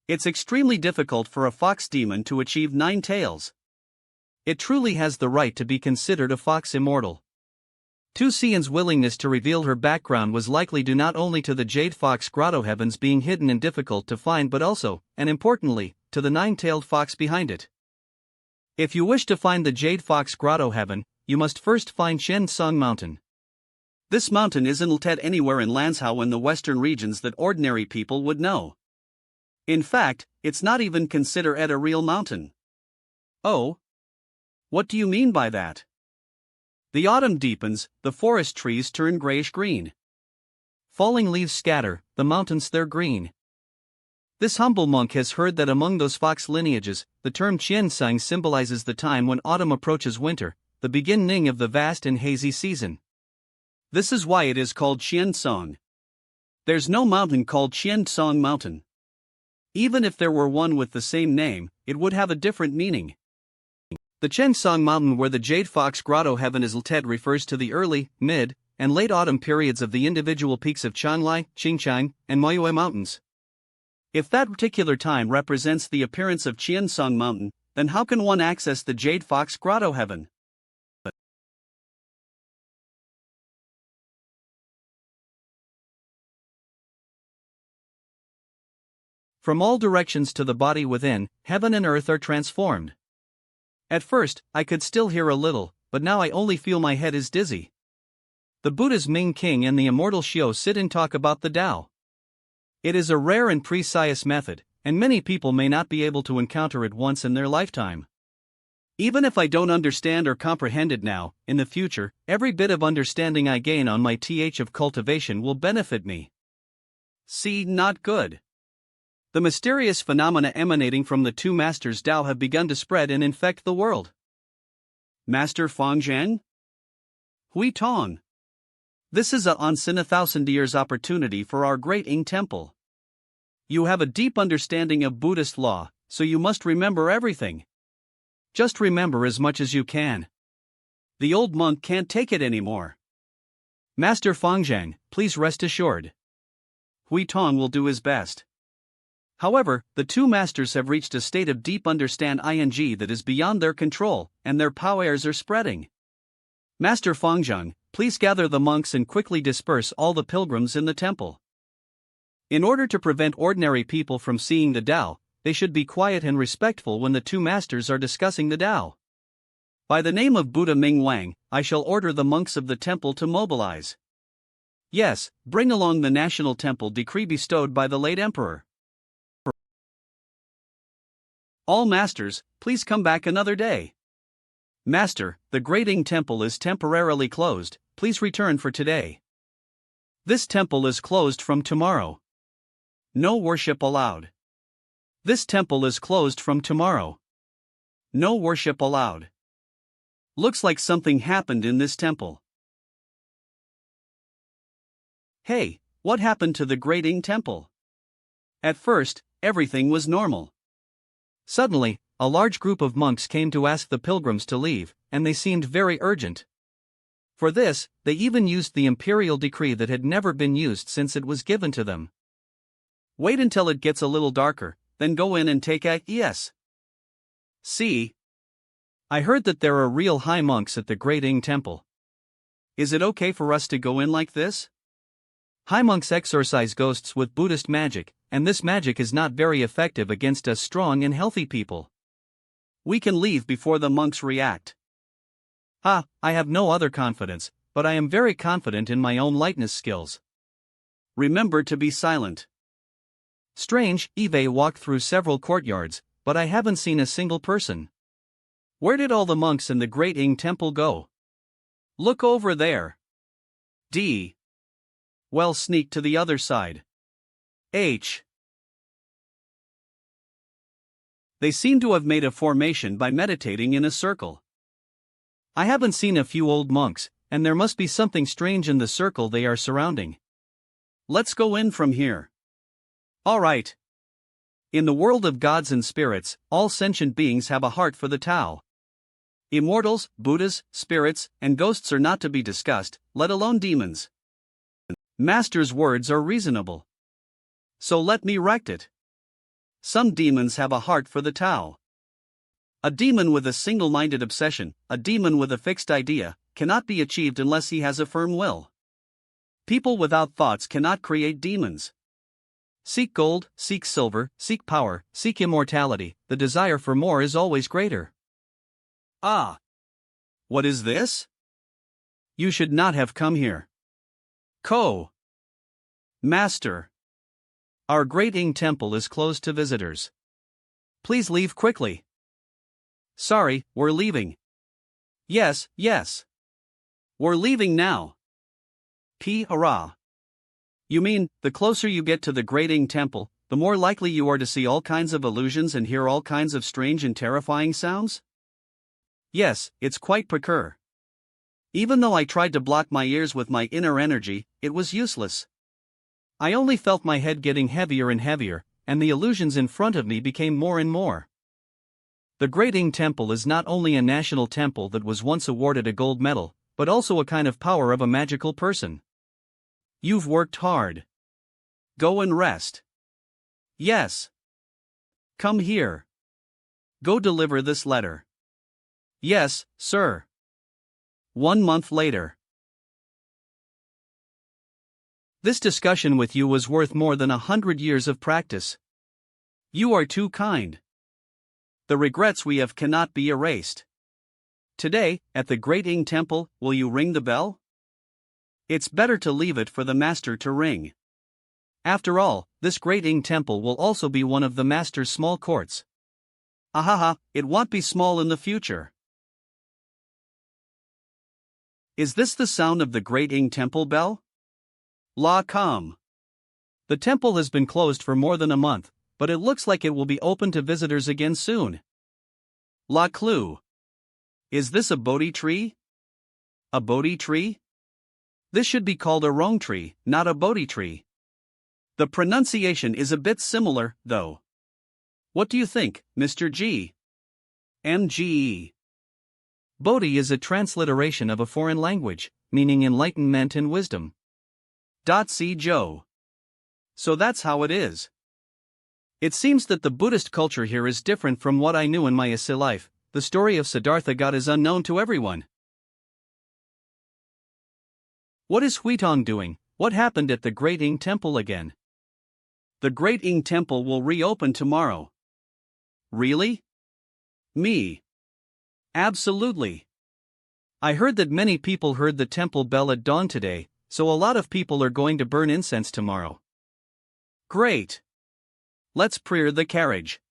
It's extremely difficult for a fox demon to achieve 9 tails. It truly has the right to be considered a fox immortal. Tu Xian's willingness to reveal her background was likely due not only to the Jade Fox Grotto Heavens being hidden and difficult to find but also, and importantly, to the nine-tailed fox behind it. If you wish to find the Jade Fox Grotto Heaven, you must first find Shen Sung Mountain. This mountain isn't located anywhere in Lanzhou in the western regions that ordinary people would know. In fact, it's not even considered a real mountain. Oh? What do you mean by that? The autumn deepens, the forest trees turn grayish-green. Falling leaves scatter, the mountains they're green. This humble monk has heard that among those fox lineages, the term ginseng symbolizes the time when autumn approaches winter, the beginning of the vast and hazy season. This is why it is called Qiansong. There's no mountain called Qiansong Mountain. Even if there were one with the same name, it would have a different meaning. The Qiansong Mountain, where the Jade Fox Grotto heaven is located, refers to the early, mid, and late autumn periods of the individual peaks of Qionglai, Qingqiang, and Manhwa mountains. If that particular time represents the appearance of Qiansong Mountain, then how can one access the Jade Fox Grotto heaven? From all directions to the body within, heaven and earth are transformed. At first, I could still hear a little, but now I only feel my head is dizzy. The Buddha's Ming King and the immortal Xiao sit and talk about the Tao. It is a rare and precise method, and many people may not be able to encounter it once in their lifetime. Even if I don't understand or comprehend it now, in the future, every bit of understanding I gain on my th of cultivation will benefit me. See, not good. The mysterious phenomena emanating from the two masters' Tao have begun to spread and infect the world. Master Fangzhang? Hui Tong. This is a once in 1,000 years opportunity for our great Ing temple. You have a deep understanding of Buddhist law, so you must remember everything. Just remember as much as you can. The old monk can't take it anymore. Master Fangzhang, please rest assured. Hui Tong will do his best. However, the two masters have reached a state of deep understanding that is beyond their control, and their powers are spreading. Master Fangzhang, please gather the monks and quickly disperse all the pilgrims in the temple. In order to prevent ordinary people from seeing the Tao, they should be quiet and respectful when the two masters are discussing the Tao. By the name of Buddha Ming Wang, I shall order the monks of the temple to mobilize. Yes, bring along the national temple decree bestowed by the late emperor. All masters, please come back another day. Master, the Great Ing Temple is temporarily closed, please return for today. This temple is closed from tomorrow. No worship allowed. This temple is closed from tomorrow. No worship allowed. Looks like something happened in this temple. Hey, what happened to the Great Ing Temple? At first, everything was normal. Suddenly, a large group of monks came to ask the pilgrims to leave, and they seemed very urgent. For this, they even used the imperial decree that had never been used since it was given to them. Wait until it gets a little darker, then go in and take a yes. See? I heard that there are real high monks at the Great Ing Temple. Is it okay for us to go in like this? High monks exorcise ghosts with Buddhist magic, and this magic is not very effective against us strong and healthy people. We can leave before the monks react. I have no other confidence, but I am very confident in my own lightness skills. Remember to be silent. Strange, Eve walked through several courtyards, but I haven't seen a single person. Where did all the monks in the Great Ing Temple go? Look over there. D. Well, sneak to the other side. H. They seem to have made a formation by meditating in a circle. I haven't seen a few old monks, and there must be something strange in the circle they are surrounding. Let's go in from here. All right. In the world of gods and spirits, all sentient beings have a heart for the Tao. Immortals, Buddhas, spirits, and ghosts are not to be discussed, let alone demons. Master's words are reasonable. So let me rect it. Some demons have a heart for the Tao. A demon with a single-minded obsession, a demon with a fixed idea, cannot be achieved unless he has a firm will. People without thoughts cannot create demons. Seek gold, seek silver, seek power, seek immortality, the desire for more is always greater. Ah! What is this? You should not have come here. Master. Our Great Ing Temple is closed to visitors. Please leave quickly. Sorry, we're leaving. Yes, yes. We're leaving now. Hurrah. You mean, the closer you get to the Great Ing Temple, the more likely you are to see all kinds of illusions and hear all kinds of strange and terrifying sounds? Yes, it's quite precur. Even though I tried to block my ears with my inner energy, it was useless. I only felt my head getting heavier and heavier, and the illusions in front of me became more and more. The Great Ing Temple is not only a national temple that was once awarded a gold medal, but also a kind of power of a magical person. You've worked hard. Go and rest. Yes. Come here. Go deliver this letter. Yes, sir. 1 month later. This discussion with you was worth more than 100 years of practice. You are too kind. The regrets we have cannot be erased. Today, at the Great Ing Temple, will you ring the bell? It's better to leave it for the master to ring. After all, this Great Ing Temple will also be one of the master's small courts. Ahaha, it won't be small in the future. Is this the sound of the Great Ing Temple bell? La come. The temple has been closed for more than a month, but it looks like it will be open to visitors again soon. La clue. Is this a Bodhi tree? A Bodhi tree? This should be called a Rong tree, not a Bodhi tree. The pronunciation is a bit similar, though. What do you think, Mr. G? MGE. Bodhi is a transliteration of a foreign language, meaning enlightenment and wisdom. C. Joe. So that's how it is. It seems that the Buddhist culture here is different from what I knew in my Asi life. The story of Siddhartha God is unknown to everyone. What is Huitong doing? What happened at the Great Ing Temple again? The Great Ing Temple will reopen tomorrow. Really? Me. Absolutely. I heard that many people heard the temple bell at dawn today, so a lot of people are going to burn incense tomorrow. Great. Let's prepare the carriage.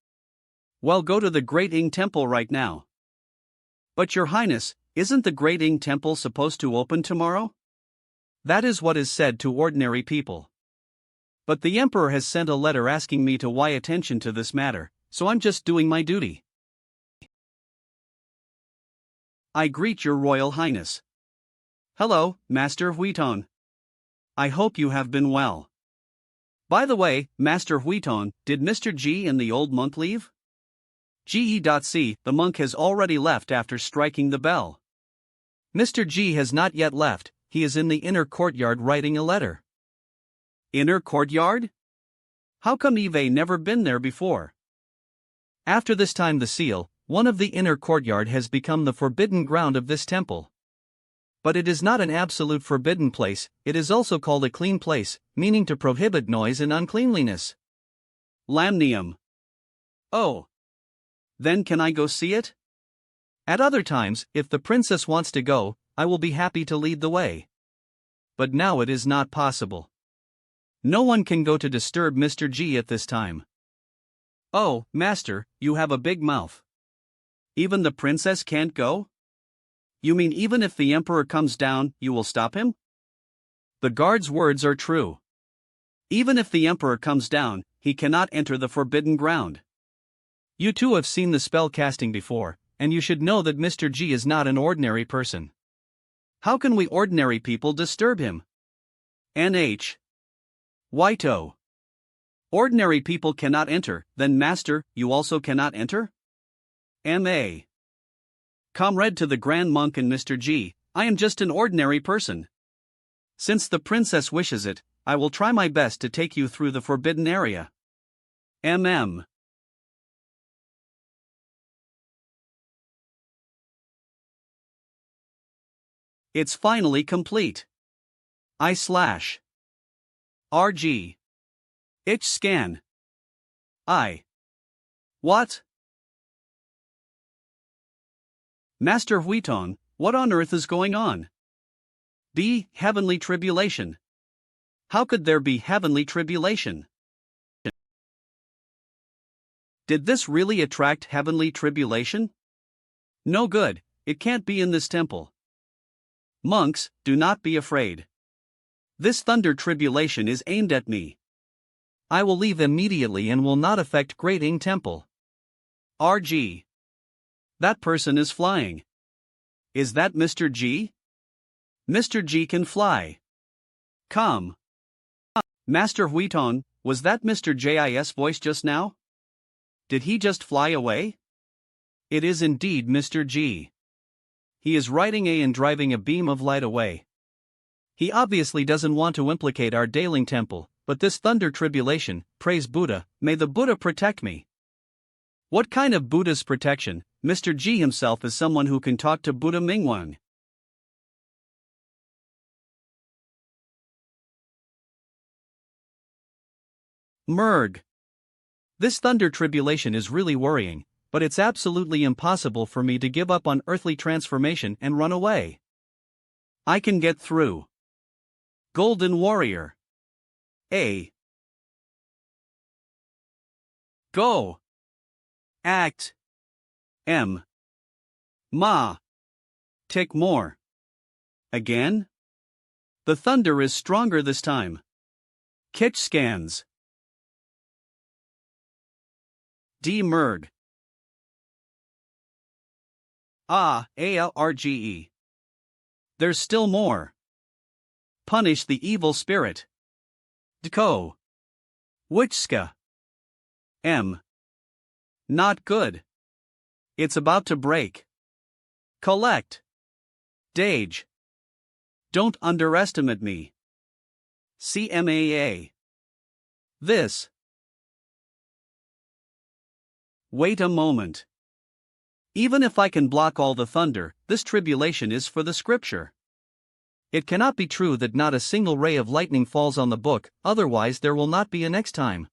Well, go to the Great Ing Temple right now. But Your Highness, isn't the Great Ing Temple supposed to open tomorrow? That is what is said to ordinary people. But the Emperor has sent a letter asking me to pay attention to this matter, so I'm just doing my duty. I greet Your Royal Highness. Hello, Master Huitong. I hope you have been well. By the way, Master Huitong, did Mr. G and the old monk leave? Ge.c, the monk has already left after striking the bell. Mr. G has not yet left, he is in the inner courtyard writing a letter. Inner courtyard? How come Eve never been there before? After this time the seal, one of the inner courtyard has become the forbidden ground of this temple. But it is not an absolute forbidden place, it is also called a clean place, meaning to prohibit noise and uncleanliness. Lamnium. Oh. Then can I go see it? At other times, if the princess wants to go, I will be happy to lead the way. But now it is not possible. No one can go to disturb Mr. G at this time. Oh, Master, you have a big mouth. Even the princess can't go? You mean even if the Emperor comes down, you will stop him? The guard's words are true. Even if the Emperor comes down, he cannot enter the forbidden ground. You too have seen the spell casting before, and you should know that Mr. G is not an ordinary person. How can we ordinary people disturb him? NH. Whito. Ordinary people cannot enter, then Master, you also cannot enter? M.A. Comrade to the Grand Monk and Mr. G, I am just an ordinary person. Since the princess wishes it, I will try my best to take you through the forbidden area. M.M. It's finally complete. I/RG. Itch scan. What? Master Huitong, what on earth is going on? Heavenly tribulation. How could there be heavenly tribulation? Did this really attract heavenly tribulation? No good, it can't be in this temple. Monks, do not be afraid. This thunder tribulation is aimed at me. I will leave immediately and will not affect Great Ing Temple. RG. That person is flying. Is that Mr. G? Mr. G can fly. Come. Master Huiton, was that Mr. J's voice just now? Did he just fly away? It is indeed Mr. G. He is riding A and driving a beam of light away. He obviously doesn't want to implicate our Daling Temple, but this thunder tribulation, praise Buddha, may the Buddha protect me. What kind of Buddha's protection? Mr. G himself is someone who can talk to Buddha Mingwang. Merg. This thunder tribulation is really worrying, but it's absolutely impossible for me to give up on earthly transformation and run away. I can get through. Golden Warrior. A. Go. Act. M. Ma. Tick more. Again? The thunder is stronger this time. Kitch scans. Demerg. ALRGE. There's still more. Punish the evil spirit. Dko. Wichska. M. Not good. It's about to break. Collect. Dage. Don't underestimate me. CMAA. This. Wait a moment. Even if I can block all the thunder, this tribulation is for the scripture. It cannot be true that not a single ray of lightning falls on the book, otherwise there will not be a next time.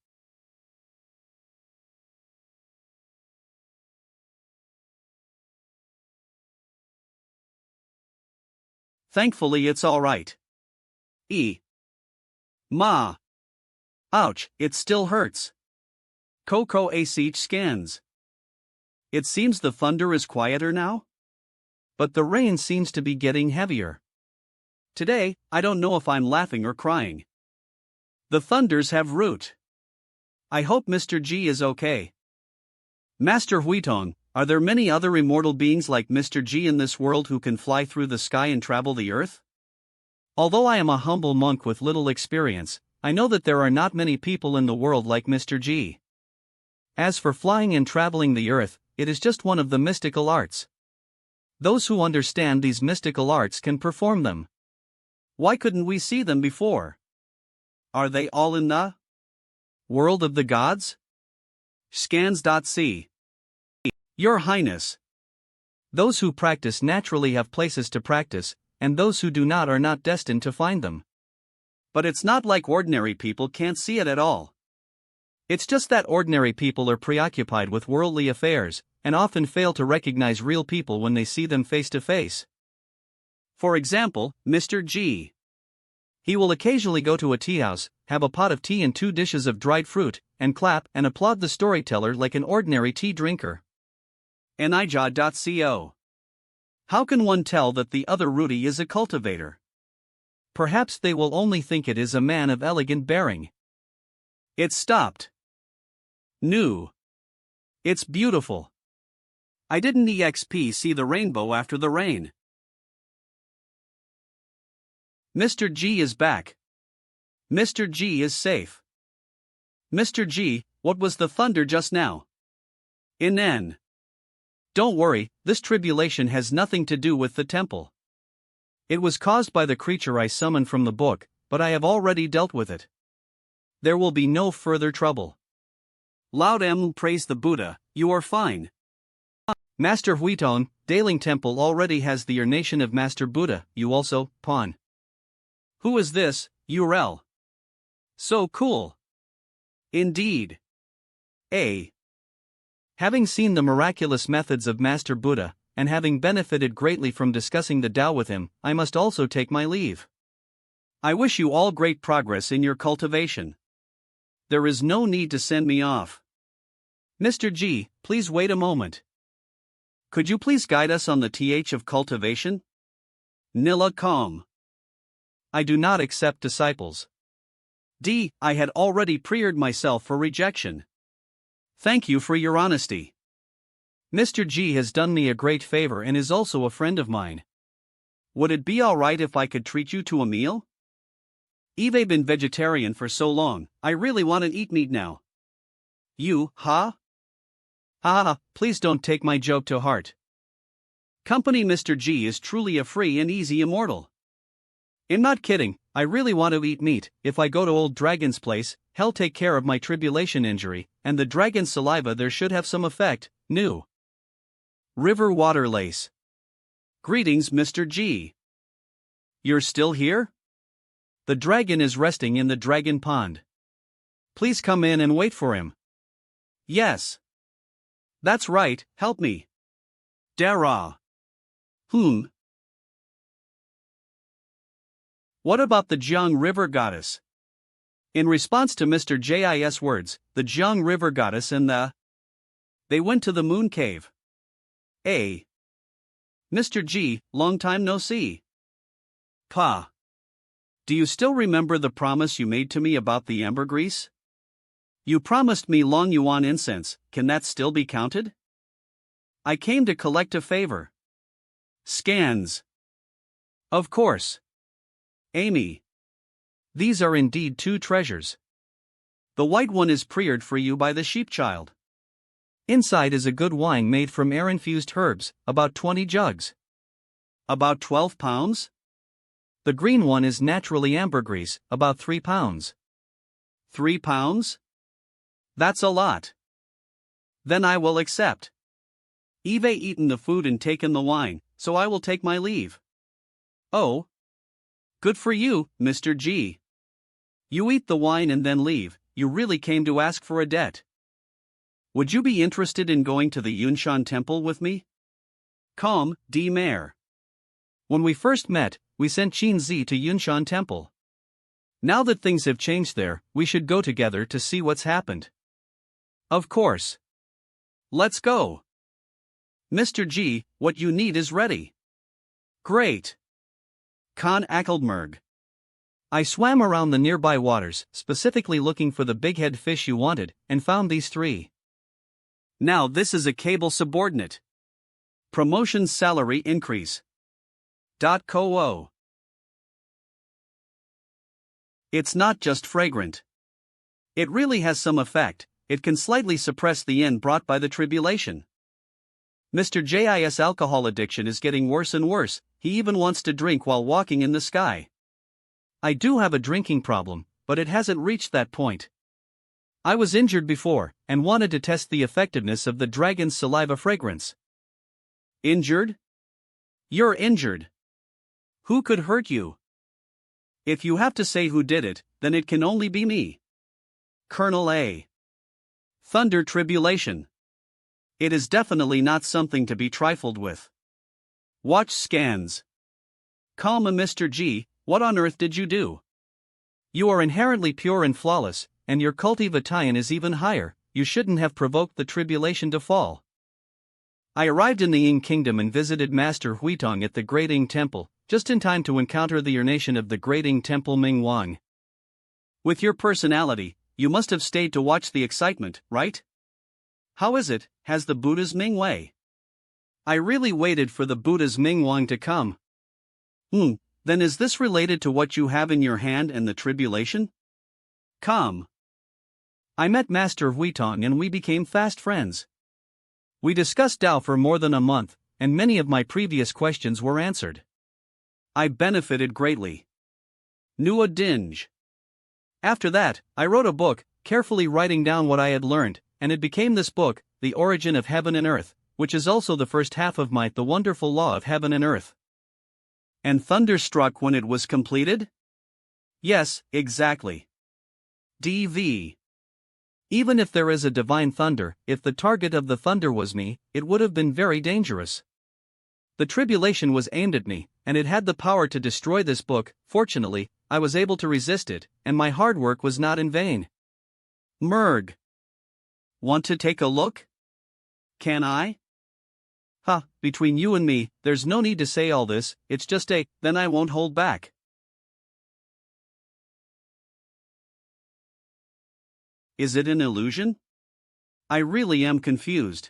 Thankfully it's alright. E. Ma. Ouch, it still hurts. Coco Asich scans. It seems the thunder is quieter now? But the rain seems to be getting heavier. Today, I don't know if I'm laughing or crying. The thunders have root. I hope Mr. G is okay. Master Huitong, are there many other immortal beings like Mr. G in this world who can fly through the sky and travel the earth? Although I am a humble monk with little experience, I know that there are not many people in the world like Mr. G. As for flying and traveling the earth, it is just one of the mystical arts. Those who understand these mystical arts can perform them. Why couldn't we see them before? Are they all in the world of the gods? Scans.c. Your Highness. Those who practice naturally have places to practice, and those who do not are not destined to find them. But it's not like ordinary people can't see it at all. It's just that ordinary people are preoccupied with worldly affairs, and often fail to recognize real people when they see them face to face. For example, Mr. G. He will occasionally go to a tea house, have a pot of tea and 2 dishes of dried fruit, and clap and applaud the storyteller like an ordinary tea drinker. Nija.co. How can one tell that the other Rudy is a cultivator? Perhaps they will only think it is a man of elegant bearing. It stopped. New. It's beautiful. I didn't EXP see the rainbow after the rain. Mr. G is back. Mr. G is safe. Mr. G, what was the thunder just now? N. Don't worry, this tribulation has nothing to do with the temple. It was caused by the creature I summoned from the book, but I have already dealt with it. There will be no further trouble. Loud M praise the Buddha, you are fine. Master Huitong, Daling Temple already has the Nation of Master Buddha, you also, Pawn. Who is this, URL? So cool. Indeed. A. Having seen the miraculous methods of Master Buddha, and having benefited greatly from discussing the Tao with him, I must also take my leave. I wish you all great progress in your cultivation. There is no need to send me off. Mr. G, please wait a moment. Could you please guide us on the th of cultivation? Nilla calm. I do not accept disciples. D. I had already prayed myself for rejection. Thank you for your honesty. Mr. G has done me a great favor and is also a friend of mine. Would it be alright if I could treat you to a meal? I've been vegetarian for so long, I really want to eat meat now. You, huh? Please don't take my joke to heart. Company Mr. G is truly a free and easy immortal. I'm not kidding, I really want to eat meat. If I go to old dragon's place, he'll take care of my tribulation injury, and the dragon's saliva there should have some effect. New. River water lace. Greetings, Mr. G. You're still here? The dragon is resting in the dragon pond. Please come in and wait for him. Yes. That's right, help me. Dara. What about the Jiang River Goddess? In response to Mr. J's words, the Jiang River Goddess and they went to the moon cave. A. Mr. G, long time no see. Pa. Do you still remember the promise you made to me about the ambergris? You promised me long Yuan incense, can that still be counted? I came to collect a favor. Scans. Of course. Amy. These are indeed two treasures. The white one is prepared for you by the sheepchild. Inside is a good wine made from air-infused herbs, about 20 jugs. About 12 pounds? The green one is naturally ambergris, about 3 pounds. 3 pounds? That's a lot. Then I will accept. I've eaten the food and taken the wine, so I will take my leave. Oh. Good for you, Mr. G. You eat the wine and then leave, you really came to ask for a debt. Would you be interested in going to the Yunshan temple with me? Calm, D. Mayor. When we first met, we sent Qin Zi to Yunshan temple. Now that things have changed there, we should go together to see what's happened. Of course. Let's go. Mr. G, what you need is ready. Great. Khan Akeldmerg. I swam around the nearby waters, specifically looking for the big-head fish you wanted, and found these 3. Now this is a cable subordinate. Promotion salary increase. .co. It's not just fragrant. It really has some effect, it can slightly suppress the yin brought by the tribulation. Mr. J's alcohol addiction is getting worse and worse, he even wants to drink while walking in the sky. I do have a drinking problem, but it hasn't reached that point. I was injured before, and wanted to test the effectiveness of the dragon's saliva fragrance. Injured? You're injured. Who could hurt you? If you have to say who did it, then it can only be me. Colonel A. Thunder tribulation. It is definitely not something to be trifled with. Watch scans. Calma Mr. G, what on earth did you do? You are inherently pure and flawless, and your cultivation is even higher, you shouldn't have provoked the tribulation to fall. I arrived in the Ying Kingdom and visited Master Huitong at the Great Ying Temple, just in time to encounter the urination of the Great Ying Temple Ming Wang. With your personality, you must have stayed to watch the excitement, right? How is it, has the Buddha's Ming Wei? I really waited for the Buddha's Ming Wang to come. Then is this related to what you have in your hand and the tribulation? Come. I met Master Huitong and we became fast friends. We discussed Tao for more than a month, and many of my previous questions were answered. I benefited greatly. Nua Dinge. After that, I wrote a book, carefully writing down what I had learned, and it became this book, The Origin of Heaven and Earth, which is also the first half of my The Wonderful Law of Heaven and Earth. And thunder struck when it was completed? Yes, exactly. DV. Even if there is a divine thunder, if the target of the thunder was me, it would have been very dangerous. The tribulation was aimed at me, and it had the power to destroy this book. Fortunately, I was able to resist it, and my hard work was not in vain. Merg. Want to take a look? Can I? Ha, between you and me, there's no need to say all this, it's just then I won't hold back. Is it an illusion? I really am confused.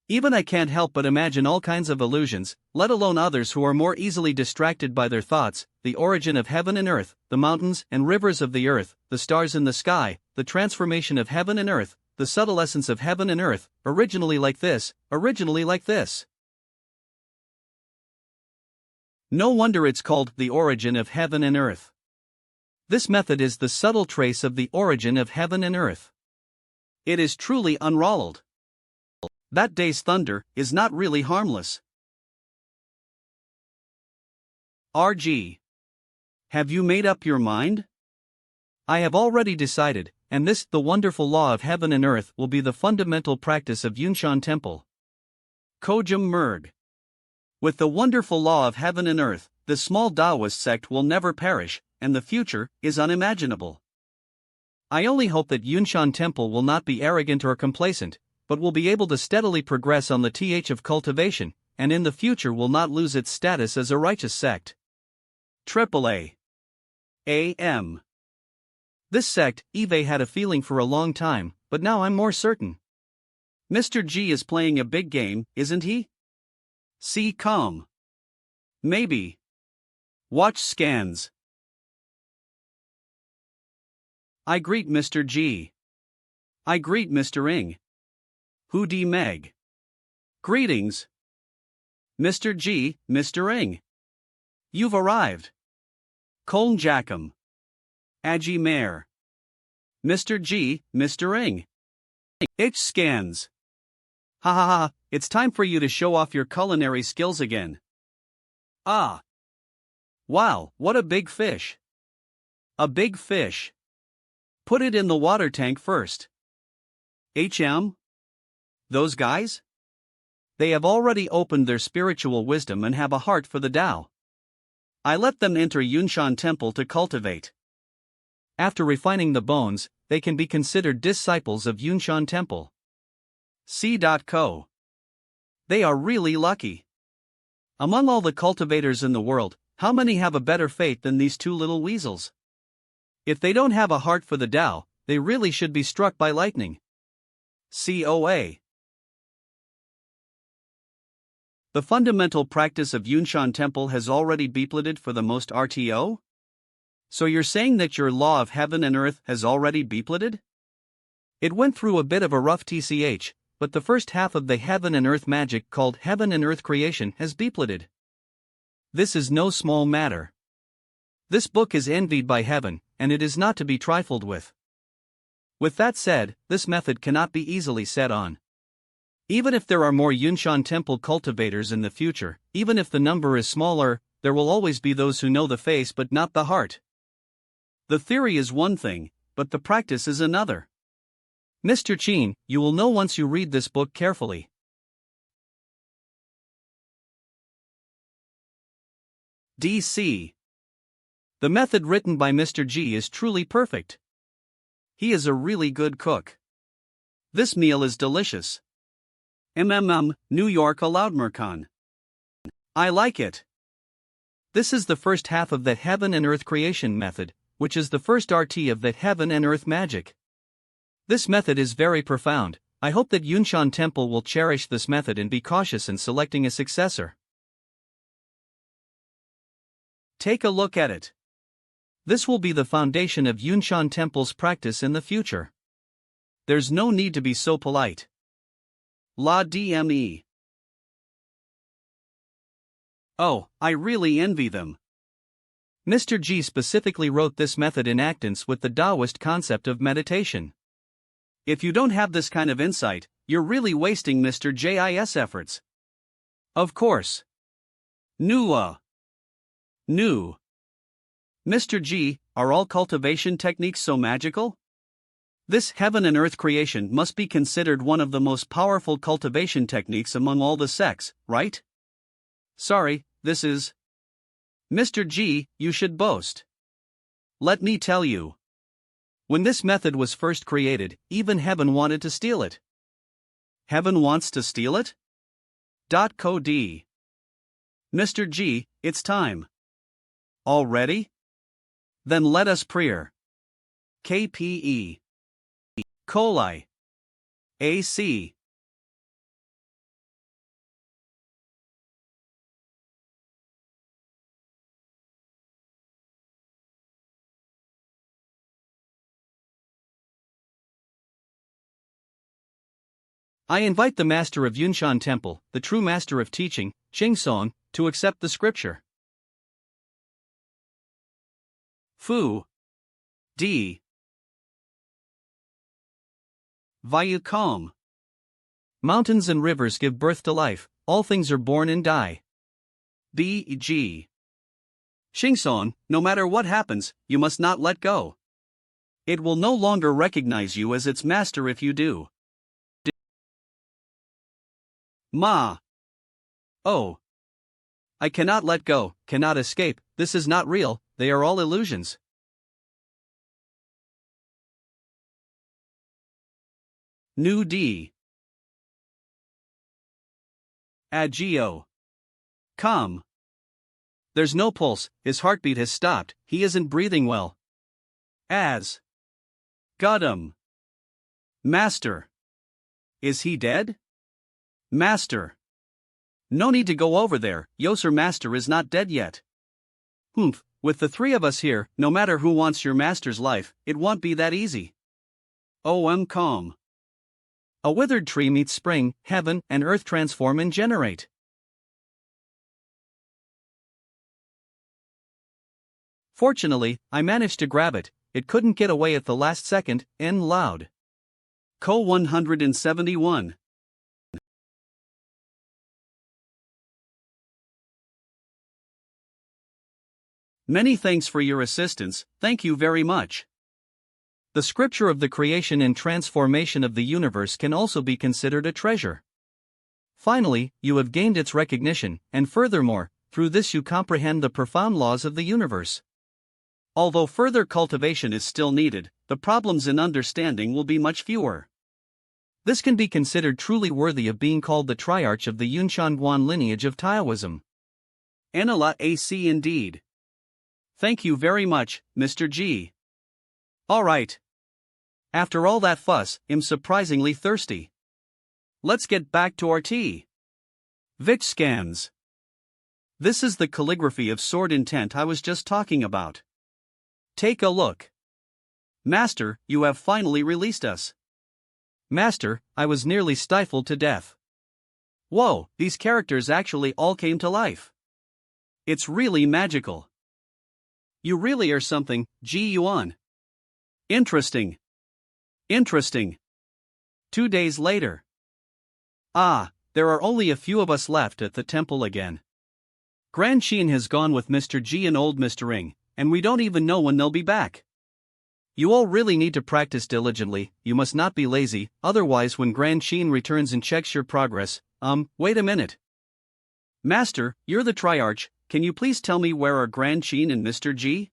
Even I can't help but imagine all kinds of illusions, let alone others who are more easily distracted by their thoughts: the origin of heaven and earth, the mountains and rivers of the earth, the stars in the sky, the transformation of heaven and earth, the subtle essence of heaven and earth, originally like this, originally like this. No wonder it's called the origin of heaven and earth. This method is the subtle trace of the origin of heaven and earth. It is truly unrolled. That day's thunder is not really harmless. RG. Have you made up your mind? I have already decided, and this, the wonderful law of heaven and earth, will be the fundamental practice of Yunshan Temple. Kojum Merg. With the wonderful law of heaven and earth, the small Taoist sect will never perish, and the future is unimaginable. I only hope that Yunshan Temple will not be arrogant or complacent, but will be able to steadily progress on the path of cultivation, and in the future will not lose its status as a righteous sect. AAA. AM. This sect, Eve had a feeling for a long time, but now I'm more certain. Mr. G is playing a big game, isn't he? See com. Maybe. Watch scans. I greet Mr. G. I greet Mr. Ing. Hu Di Meg. Greetings. Mr. G, Mr. Ing. You've arrived. Koln Jackham. Agi Mayor. Mr. G, Mr. Ing. Itch scans. Ha ha ha, it's time for you to show off your culinary skills again. Ah. Wow, what a big fish. A big fish. Put it in the water tank first. HM? Those guys? They have already opened their spiritual wisdom and have a heart for the Tao. I let them enter Yunshan Temple to cultivate. After refining the bones, they can be considered disciples of Yunshan Temple. C.co. They are really lucky. Among all the cultivators in the world, how many have a better fate than these two little weasels? If they don't have a heart for the Tao, they really should be struck by lightning. COA. The fundamental practice of Yunshan Temple has already beepleted for the most RTO? So you're saying that your law of heaven and earth has already beepleted? It went through a bit of a rough TCH, but the first half of the heaven and earth magic called heaven and earth creation has beepleted. This is no small matter. This book is envied by heaven, and it is not to be trifled with. With that said, this method cannot be easily set on. Even if there are more Yunshan Temple cultivators in the future, even if the number is smaller, there will always be those who know the face but not the heart. The theory is one thing, but the practice is another. Mr. Chin, you will know once you read this book carefully. DC. The method written by Mr. G is truly perfect. He is a really good cook. This meal is delicious. New York Aloudmercon. I like it. This is the first half of the heaven and earth creation method, which is the first RT of the heaven and earth magic. This method is very profound. I hope that Yunshan Temple will cherish this method and be cautious in selecting a successor. Take a look at it. This will be the foundation of Yunshan Temple's practice in the future. There's no need to be so polite. La DME. Oh, I really envy them. Mr. G specifically wrote this method in accordance with the Taoist concept of meditation. If you don't have this kind of insight, you're really wasting Mr. J's efforts. Of course. New. Mr. G, are all cultivation techniques so magical? This heaven and earth creation must be considered one of the most powerful cultivation techniques among all the sects, right? Sorry, this is... Mr. G, you should boast. Let me tell you. When this method was first created, even heaven wanted to steal it. Heaven wants to steal it? Co. D. Mr. G, it's time. Already? Then let us prayer. KPE. Coli. AC. I invite the master of Yunshan Temple, the true master of teaching, Song, to accept the scripture. Fu. D. Vayu calm. Mountains and rivers give birth to life, all things are born and die. B.G. Song, no matter what happens, you must not let go. It will no longer recognize you as its master if you do. Ma. Oh. I cannot let go, cannot escape, this is not real, they are all illusions. New D. Agio. Come. There's no pulse, his heartbeat has stopped, he isn't breathing well. As. Got him. Master. Is he dead? Master. No need to go over there, Yoser Master is not dead yet. Humph, with the three of us here, no matter who wants your master's life, it won't be that easy. Calm. A withered tree meets spring, heaven and earth transform and generate. Fortunately, I managed to grab it, it couldn't get away at the last second, loud. Co 171. Many thanks for your assistance, thank you very much. The scripture of the creation and transformation of the universe can also be considered a treasure. Finally, you have gained its recognition, and furthermore, through this you comprehend the profound laws of the universe. Although further cultivation is still needed, the problems in understanding will be much fewer. This can be considered truly worthy of being called the triarch of the Yunshan lineage of Taoism. Anila AC indeed. Thank you very much, Mr. G. Alright. After all that fuss, I'm surprisingly thirsty. Let's get back to our tea. Vich scans. This is the calligraphy of sword intent I was just talking about. Take a look. Master, you have finally released us. Master, I was nearly stifled to death. Whoa, these characters actually all came to life. It's really magical. You really are something, Yuan. Interesting. Interesting. 2 days later. Ah, there are only a few of us left at the temple again. Grand Sheen has gone with Mr. G and old Mr. Ing, and we don't even know when they'll be back. You all really need to practice diligently, you must not be lazy, otherwise when Grand Sheen returns and checks your progress, wait a minute. Master, you're the triarch, can you please tell me where are Grand Sheen and Mr. G?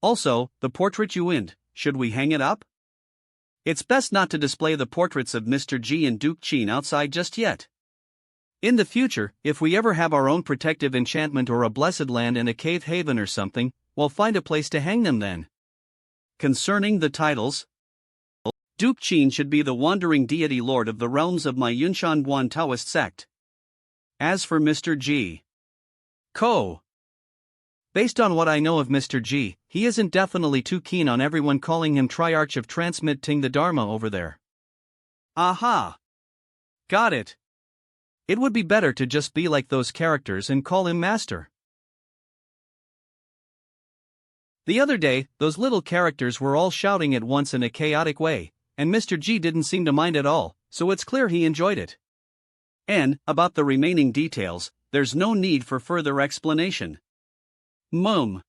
Also, the portrait you inked, should we hang it up? It's best not to display the portraits of Mr. G and Duke Sheen outside just yet. In the future, if we ever have our own protective enchantment or a blessed land in a cave haven or something, we'll find a place to hang them then. Concerning the titles, Duke Sheen should be the wandering deity lord of the realms of my Yunshan Taoist sect. As for Mr. G. Co. Based on what I know of Mr. G, he isn't definitely too keen on everyone calling him Triarch of Transmitting the Dharma over there. Aha! Got it. It would be better to just be like those characters and call him Master. The other day, those little characters were all shouting at once in a chaotic way, and Mr. G didn't seem to mind at all, so it's clear he enjoyed it. And, about the remaining details, there's no need for further explanation. Yunshan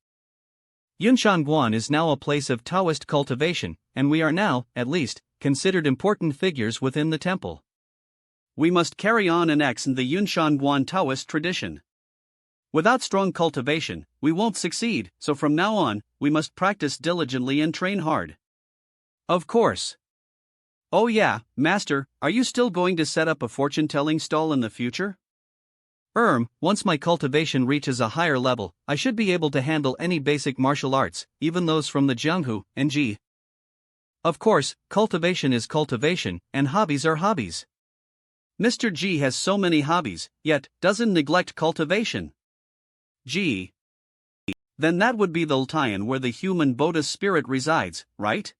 Guan is now a place of Taoist cultivation, and we are now, at least, considered important figures within the temple. We must carry on and extend the Yunshan Guan Taoist tradition. Without strong cultivation, we won't succeed, so from now on, we must practice diligently and train hard. Of course. Oh yeah, Master, are you still going to set up a fortune-telling stall in the future? Once my cultivation reaches a higher level, I should be able to handle any basic martial arts, even those from the Jianghu and Ji. Of course, cultivation is cultivation, and hobbies are hobbies. Mr. G has so many hobbies, yet doesn't neglect cultivation. G. Then that would be the Ltian where the human Buddha spirit resides, right?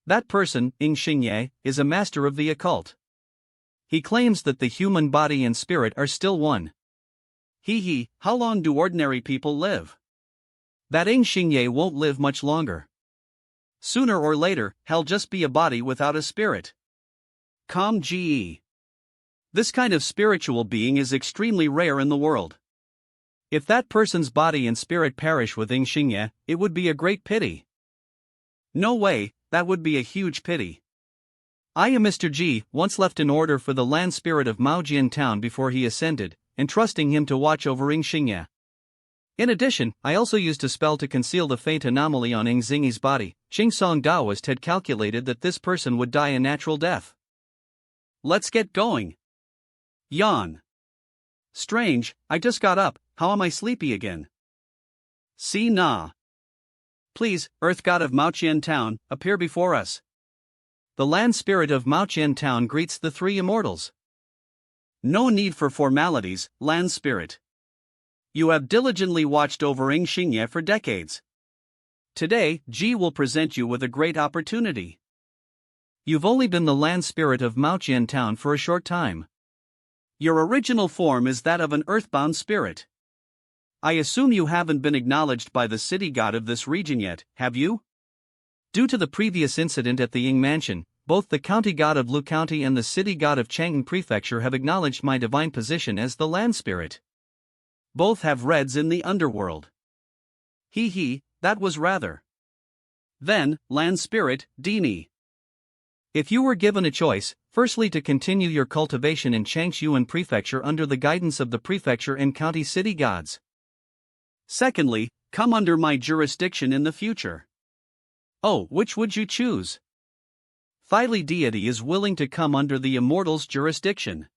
That person, Ing Xingye, is a master of the occult. He claims that the human body and spirit are still one. How long do ordinary people live? That Ing Xingye won't live much longer. Sooner or later, he'll just be a body without a spirit. Calm GE. This kind of spiritual being is extremely rare in the world. If that person's body and spirit perish with Ing Xingye, it would be a great pity. No way, that would be a huge pity. I am Mr. G, once left an order for the land spirit of Maojian town before he ascended, entrusting him to watch over Ing Xingye. In addition, I also used a spell to conceal the faint anomaly on Ing Xingye's body. Qingsong Daoist had calculated that this person would die a natural death. Let's get going. Yawn. Strange, I just got up, how am I sleepy again? See Na. Please, Earth God of Maojian town, appear before us. The land spirit of Maojian town greets the three immortals. No need for formalities, land spirit. You have diligently watched over Ing Xingye for decades. Today, Ji will present you with a great opportunity. You've only been the land spirit of Maojian town for a short time. Your original form is that of an earthbound spirit. I assume you haven't been acknowledged by the city god of this region yet, have you? Due to the previous incident at the Ying Mansion, both the county god of Lu County and the city god of Chang'an Prefecture have acknowledged my divine position as the land spirit. Both have reds in the underworld. That was rather. Then, land spirit, Dini. If you were given a choice, firstly to continue your cultivation in Changshuan Prefecture under the guidance of the prefecture and county city gods. Secondly, come under my jurisdiction in the future. Oh, which would you choose? Phili deity is willing to come under the immortal's jurisdiction.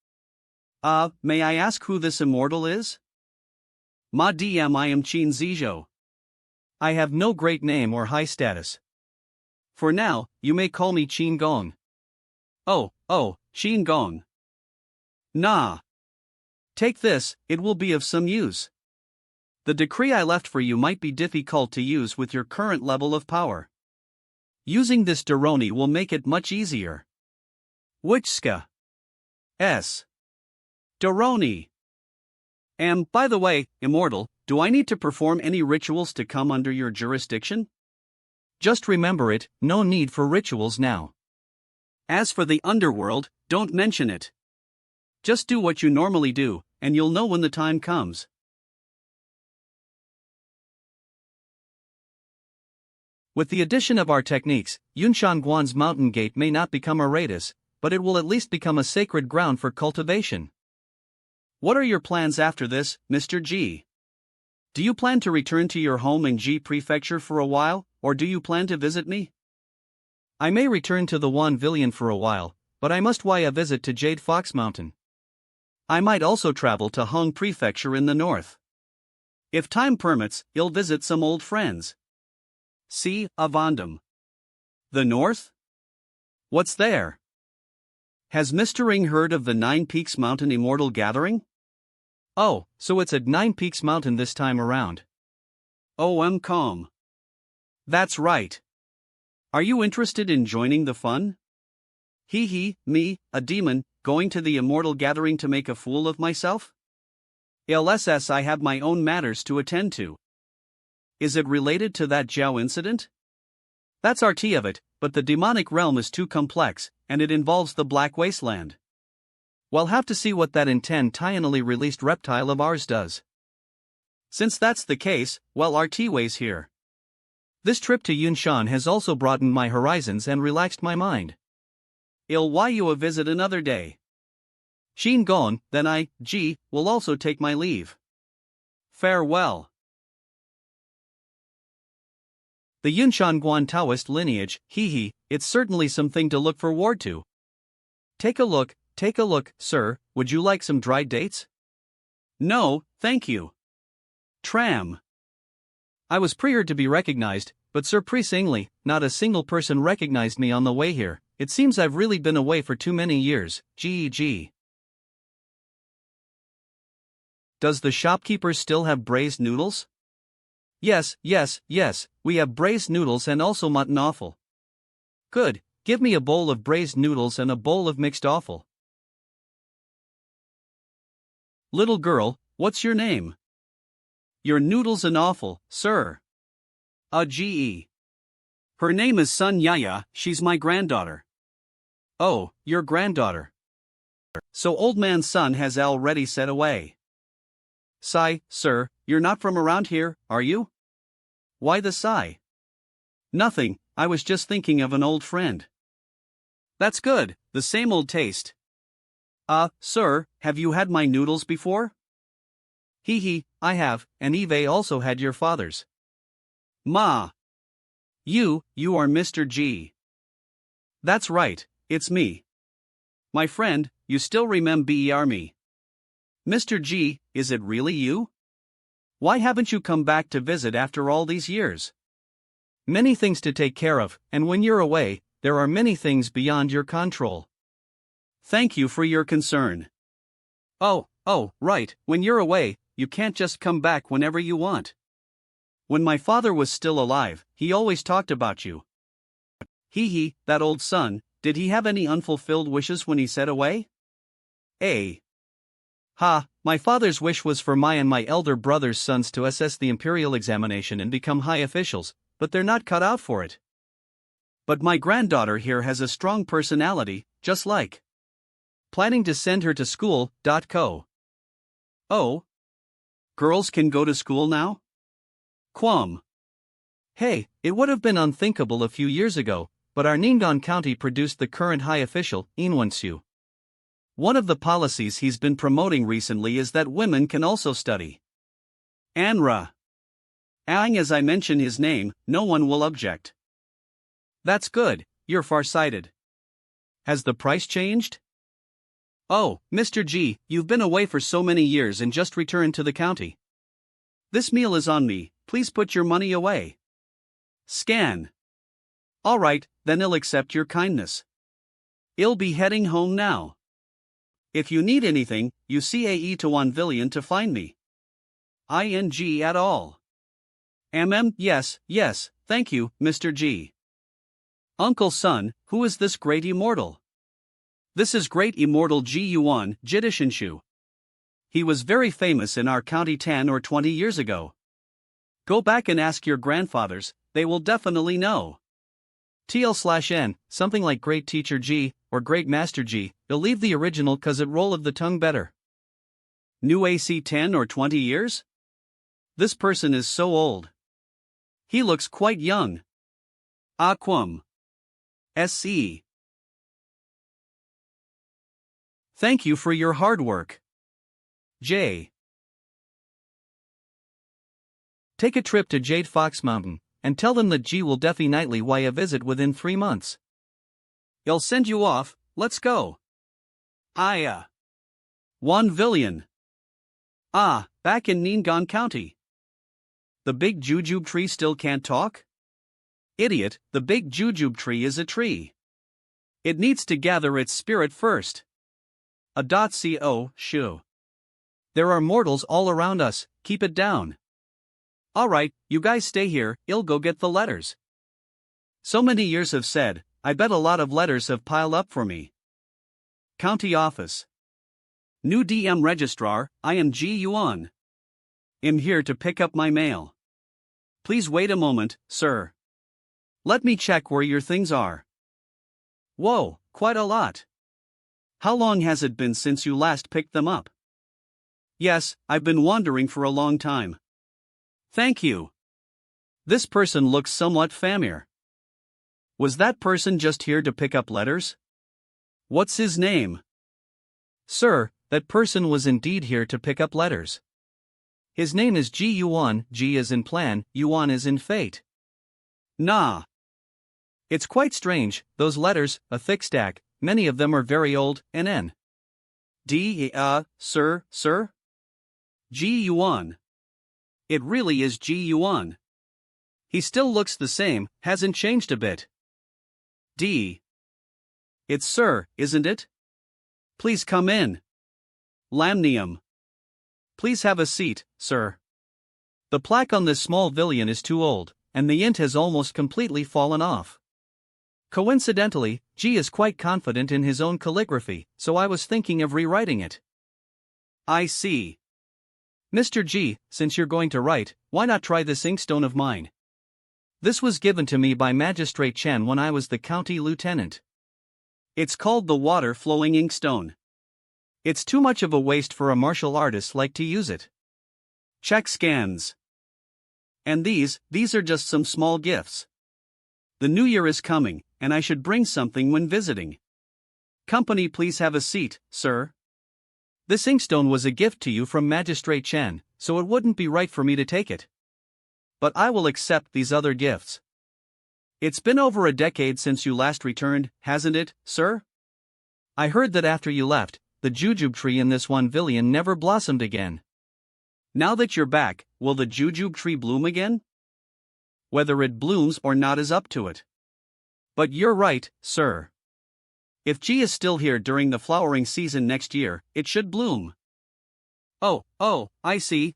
May I ask who this immortal is? Ma DM I am Qin Zizhou. I have no great name or high status. For now, you may call me Qin Gong. Oh, Qin Gong. Nah. Take this, it will be of some use. The decree I left for you might be difficult to use with your current level of power. Using this Doroni will make it much easier. Wichska. S. Doroni. And, by the way, Immortal, do I need to perform any rituals to come under your jurisdiction? Just remember it, no need for rituals now. As for the underworld, don't mention it. Just do what you normally do, and you'll know when the time comes. With the addition of our techniques, Yunshan Guan's mountain gate may not become a raidus, but it will at least become a sacred ground for cultivation. What are your plans after this, Mr. G? Do you plan to return to your home in Ji Prefecture for a while, or do you plan to visit me? I may return to the Wan Villian for a while, but I must pay a visit to Jade Fox Mountain. I might also travel to Hong Prefecture in the north. If time permits, you'll visit some old friends. See, Avandam. The north? What's there? Has Mr. Ing heard of the Nine Peaks Mountain Immortal Gathering? Oh, so it's at Nine Peaks Mountain this time around. Calm. That's right. Are you interested in joining the fun? Me, a demon, going to the Immortal Gathering to make a fool of myself? LSS, I have my own matters to attend to. Is it related to that Zhao incident? That's RT of it, but the demonic realm is too complex, and it involves the Black Wasteland. We'll have to see what that intentionally released reptile of ours does. Since that's the case, well, RT Way's here. This trip to Yunshan has also broadened my horizons and relaxed my mind. I'll why you a visit another day. Xin gone, then I, G, will also take my leave. Farewell. The Yunshan Guan Taoist lineage, it's certainly something to look forward to. Take a look, sir, would you like some dried dates? No, thank you. Tram. I was prepared to be recognized, but surprisingly, not a single person recognized me on the way here. It seems I've really been away for too many years. Gee. Does the shopkeeper still have braised noodles? Yes, we have braised noodles and also mutton offal. Good, give me a bowl of braised noodles and a bowl of mixed offal. Little girl, what's your name? Your noodles and offal, sir. Ge. Her name is Sun Yaya, she's my granddaughter. Oh, your granddaughter. So old man Sun has already set away. Sigh, sir, you're not from around here, are you? Why the sigh? Nothing, I was just thinking of an old friend. That's good, the same old taste. Sir, have you had my noodles before? Hee, I have, and Eve also had your father's. Ma. You are Mr. G. That's right, it's me. My friend, you still remember me. Mr. G, is it really you? Why haven't you come back to visit after all these years? Many things to take care of, and when you're away, there are many things beyond your control. Thank you for your concern. Oh, right, when you're away, you can't just come back whenever you want. When my father was still alive, he always talked about you. Hee, that old son, did he have any unfulfilled wishes when he set away? My father's wish was for my and my elder brother's sons to assess the imperial examination and become high officials, but they're not cut out for it. But my granddaughter here has a strong personality, just like. Planning to send her to school. Oh? Girls can go to school now? Quam. Hey, it would have been unthinkable a few years ago, but our Ningnan County produced the current high official, Invincible. One of the policies he's been promoting recently is that women can also study. Enro. As I mention his name, no one will object. That's good, you're far-sighted. Has the price changed? Oh, Mr. G, you've been away for so many years and just returned to the county. This meal is on me, please put your money away. Scan. Alright, then I'll accept your kindness. I'll be heading home now. If you need anything, you CAE to 1 Villian to find me. ING at all. Yes, thank you, Mr. G. Uncle Son, who is this great immortal? This is great immortal Yuan, Jidishenshu. He was very famous in our county 10 or 20 years ago. Go back and ask your grandfathers, they will definitely know. TL/N, something like Great Teacher G, or Great Master G, you'll leave the original cause it roll of the tongue better. New AC 10 or 20 years? This person is so old. He looks quite young. Aquam. SC. Thank you for your hard work. J. Take a trip to Jade Fox Mountain, and tell them that G will definitely why a visit within 3 months. I'll send you off, let's go. 1 Villian. Back in Ningnan County. The big jujube tree still can't talk? Idiot, the big jujube tree is a tree. It needs to gather its spirit first. Shu. There are mortals all around us, keep it down. Alright, you guys stay here, I'll go get the letters. So many years have said, I bet a lot of letters have piled up for me. County office. New DM registrar, I am Yuan. I'm here to pick up my mail. Please wait a moment, sir. Let me check where your things are. Whoa, quite a lot. How long has it been since you last picked them up? Yes, I've been wandering for a long time. Thank you. This person looks somewhat familiar. Was that person just here to pick up letters? What's his name? Sir, that person was indeed here to pick up letters. His name is Yuan, G is in plan, Yuan is in fate. Nah. It's quite strange, those letters, a thick stack, many of them are very old, and N. Sir? G Yuan. It really is G Yuan. He still looks the same, hasn't changed a bit. D. It's Sir, isn't it? Please come in. Lamnium. Please have a seat, sir. The plaque on this small villian is too old, and the int has almost completely fallen off. Coincidentally, G is quite confident in his own calligraphy, so I was thinking of rewriting it. I see. Mr. G, since you're going to write, why not try this inkstone of mine? This was given to me by Magistrate Chen when I was the county lieutenant. It's called the water-flowing inkstone. It's too much of a waste for a martial artist like to use it. Check scans. And these are just some small gifts. The new year is coming, and I should bring something when visiting. Company, please have a seat, sir. This inkstone was a gift to you from Magistrate Chen, so it wouldn't be right for me to take it. But I will accept these other gifts. It's been over a decade since you last returned, hasn't it, sir? I heard that after you left, the jujube tree in this one villian never blossomed again. Now that you're back, will the jujube tree bloom again? Whether it blooms or not is up to it. But you're right, sir. If G is still here during the flowering season next year, it should bloom. Oh, I see.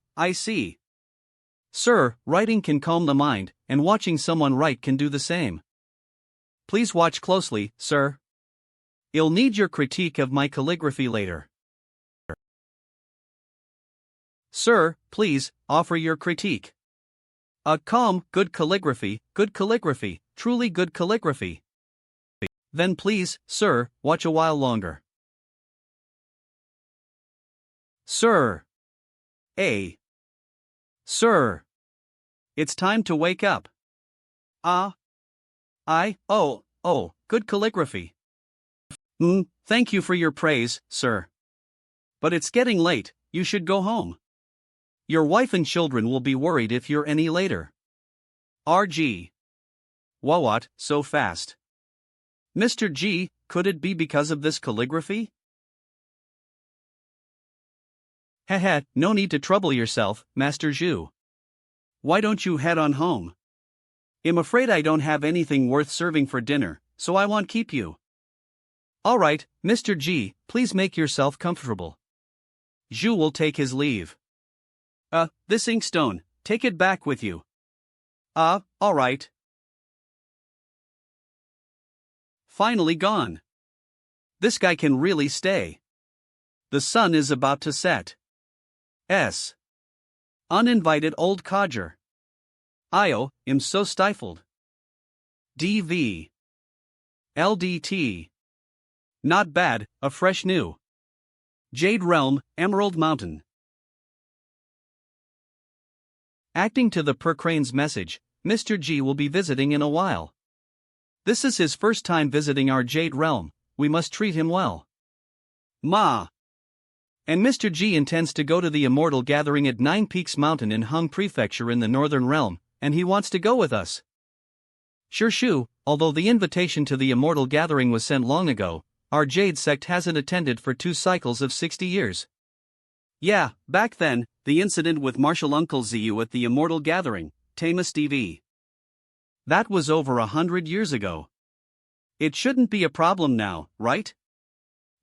Sir, writing can calm the mind, and watching someone write can do the same. Please watch closely, sir. You'll need your critique of my calligraphy later. Sir, please, offer your critique. A calm, good calligraphy, truly good calligraphy. Then please, sir, watch a while longer. Sir. Sir. It's time to wake up. Good calligraphy. Thank you for your praise, sir. But it's getting late, you should go home. Your wife and children will be worried if you're any later. RG. What, so fast? Mr. G, could it be because of this calligraphy? Haha, no need to trouble yourself, Master Zhu. Why don't you head on home? I'm afraid I don't have anything worth serving for dinner, so I won't keep you. Alright, Mr. G, please make yourself comfortable. Zhu will take his leave. This inkstone, take it back with you. Alright. Finally gone. This guy can really stay. The sun is about to set. S. Uninvited old codger. I'm so stifled. DV. LDT. Not bad, a fresh new. Jade Realm, Emerald Mountain. Acting to the Per Crane's message, Mr. G will be visiting in a while. This is his first time visiting our Jade Realm, we must treat him well. Ma. And Mr. G intends to go to the Immortal Gathering at Nine Peaks Mountain in Hung Prefecture in the Northern Realm, and he wants to go with us. Sure Shu, although the invitation to the Immortal Gathering was sent long ago, our Jade sect hasn't attended for 2 cycles of 60 years. Yeah, back then, the incident with Martial Uncle Ziyu at the Immortal Gathering, Tamus TV. That was over 100 years ago. It shouldn't be a problem now, right?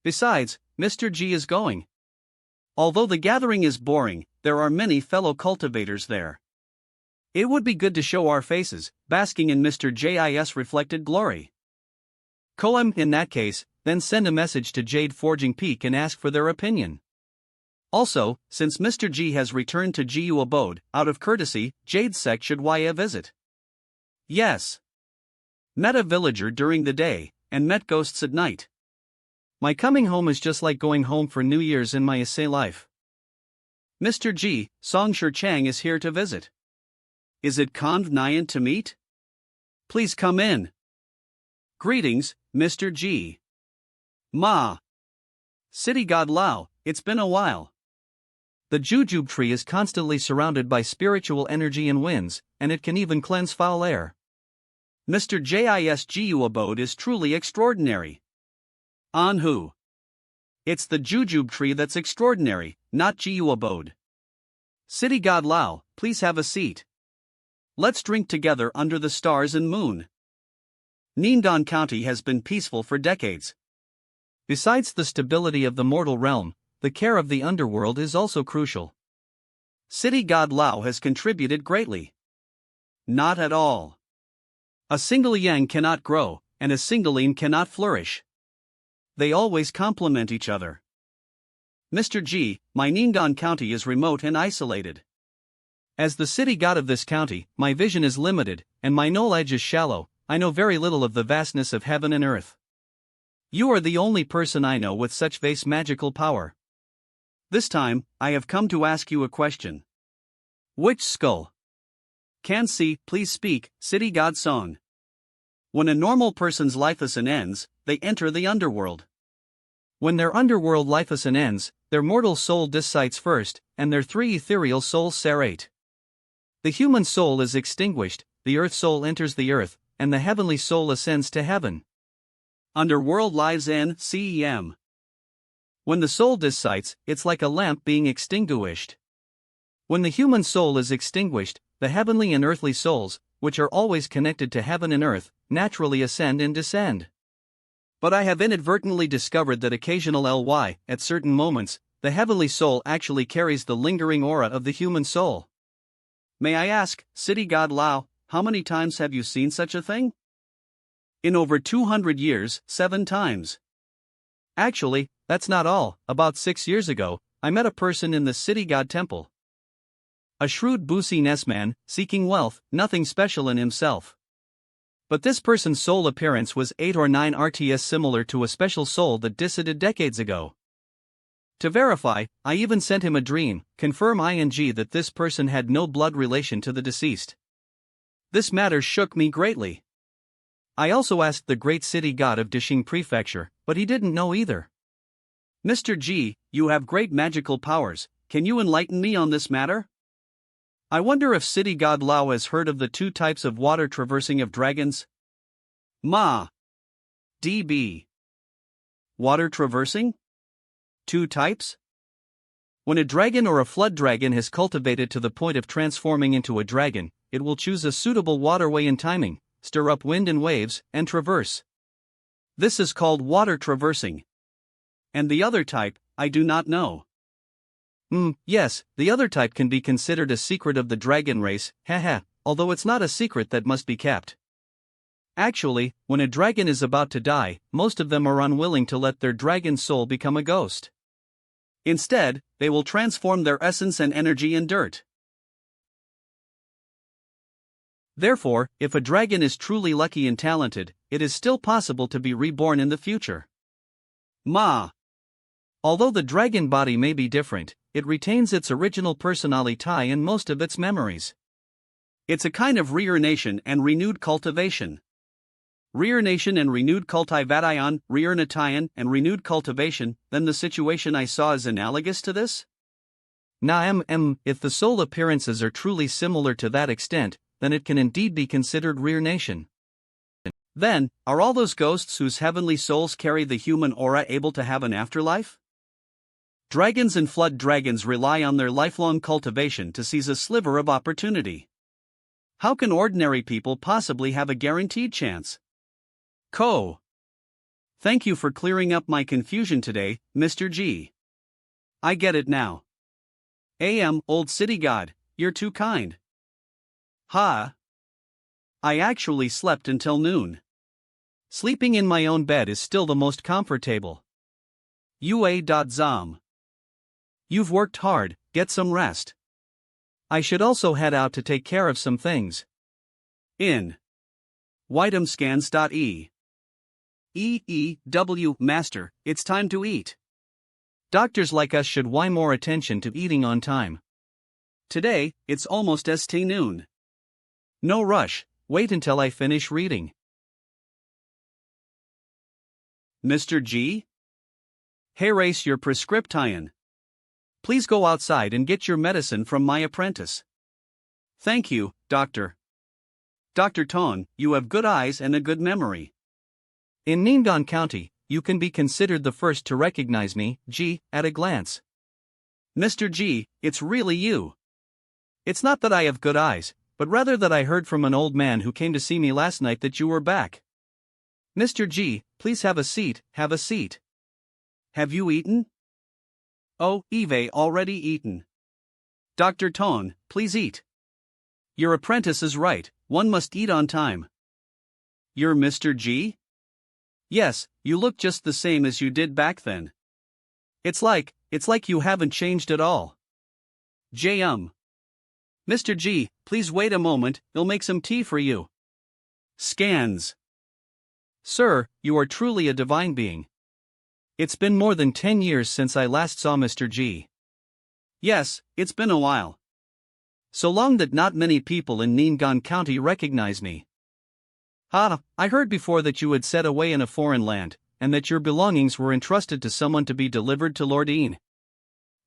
Besides, Mr. G is going. Although the gathering is boring, there are many fellow cultivators there. It would be good to show our faces, basking in Mr. J's reflected glory. Koem, in that case, then send a message to Jade Forging Peak and ask for their opinion. Also, since Mr. G has returned to GU Abode, out of courtesy, Jade Sect should a visit. Yes. Met a villager during the day, and met ghosts at night. My coming home is just like going home for New Year's in my essay life. Mr. G, Song Shi Chang is here to visit. Is it convenient to meet? Please come in. Greetings, Mr. G. Ma. City God Lao, it's been a while. The jujube tree is constantly surrounded by spiritual energy and winds, and it can even cleanse foul air. Mr. J's GU abode is truly extraordinary. Anhu. It's the jujube tree that's extraordinary, not GU abode. City God Lao, please have a seat. Let's drink together under the stars and moon. Ningdan County has been peaceful for decades. Besides the stability of the mortal realm, the care of the underworld is also crucial. City God Lao has contributed greatly. Not at all. A single yang cannot grow, and a single yin cannot flourish. They always complement each other. Mr. G, my Ningdan County is remote and isolated. As the city god of this county, my vision is limited, and my knowledge is shallow. I know very little of the vastness of heaven and earth. You are the only person I know with such vast magical power. This time, I have come to ask you a question. Which skull? Can see, please speak, City God Song. When a normal person's lifespan ends, they enter the underworld. When their underworld lifespan ends, their mortal soul descites first, and their three ethereal souls serate. The human soul is extinguished, the earth soul enters the earth, and the heavenly soul ascends to heaven. Underworld lies in CEM. When the soul descites, it's like a lamp being extinguished. When the human soul is extinguished, the heavenly and earthly souls, which are always connected to heaven and earth, naturally ascend and descend. But I have inadvertently discovered that occasional at certain moments, the heavenly soul actually carries the lingering aura of the human soul. May I ask, City God Lao, how many times have you seen such a thing? In over 200 years, 7 times. Actually, that's not all. About 6 years ago, I met a person in the City God Temple. A shrewd Busi-ness man, seeking wealth, nothing special in himself. But this person's soul appearance was 8 or 9 RTS similar to a special soul that dissided decades ago. To verify, I even sent him a dream, confirm that this person had no blood relation to the deceased. This matter shook me greatly. I also asked the great city god of Dishing Prefecture, but he didn't know either. Mr. G, you have great magical powers, can you enlighten me on this matter? I wonder if City God Lao has heard of the 2 types of water traversing of dragons? Ma. DB. Water traversing? 2 types? When a dragon or a flood dragon has cultivated to the point of transforming into a dragon, it will choose a suitable waterway in timing, stir up wind and waves, and traverse. This is called water traversing. And the other type, I do not know. Yes, the other type can be considered a secret of the dragon race, although it's not a secret that must be kept. Actually, when a dragon is about to die, most of them are unwilling to let their dragon soul become a ghost. Instead, they will transform their essence and energy in dirt. Therefore, if a dragon is truly lucky and talented, it is still possible to be reborn in the future. Ma. Although the dragon body may be different, it retains its original personality and most of its memories. It's a kind of reincarnation and renewed cultivation. Reincarnation and renewed cultivation, reincarnation and renewed cultivation, then the situation I saw is analogous to this? If the soul appearances are truly similar to that extent, then it can indeed be considered reincarnation. Then, are all those ghosts whose heavenly souls carry the human aura able to have an afterlife? Dragons and flood dragons rely on their lifelong cultivation to seize a sliver of opportunity. How can ordinary people possibly have a guaranteed chance? Thank you for clearing up my confusion today, Mr. G. I get it now. Old city god, you're too kind. I actually slept until noon. Sleeping in my own bed is still the most comfortable. UA.zom. You've worked hard, get some rest. I should also head out to take care of some things. In Whitemscans.e. Master, it's time to eat. Doctors like us should pay more attention to eating on time. Today, it's almost noon. No rush, wait until I finish reading. Mr. G? Erase your prescription. Please go outside and get your medicine from my apprentice. Thank you, Doctor. Dr. Ton, you have good eyes and a good memory. In Ningdan County, you can be considered the first to recognize me, G, at a glance. Mr. G, it's really you. It's not that I have good eyes, but rather that I heard from an old man who came to see me last night that you were back. Mr. G, please have a seat, have a seat. Have you eaten? Oh, Eve already eaten. Dr. Tone, please eat. Your apprentice is right, one must eat on time. You're Mr. G? Yes, you look just the same as you did back then. It's like you haven't changed at all. Mr. G, please wait a moment, I'll make some tea for you. Scans. Sir, you are truly a divine being. It's been more than 10 years since I last saw Mr. G. Yes, it's been a while. So long that not many people in Ningan County recognize me. I heard before that you had set away in a foreign land, and that your belongings were entrusted to someone to be delivered to Lord Ian.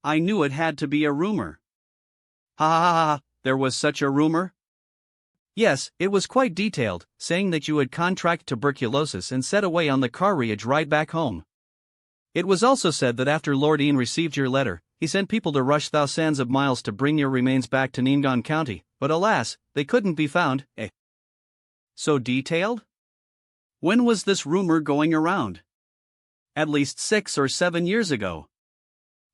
I knew it had to be a rumor. There was such a rumor? Yes, it was quite detailed, saying that you had contracted tuberculosis and set away on the carriage ride back home. It was also said that after Lord Ian received your letter, he sent people to rush thousands of miles to bring your remains back to Ningan County, but alas, they couldn't be found. So detailed? When was this rumor going around? At least 6 or 7 years ago.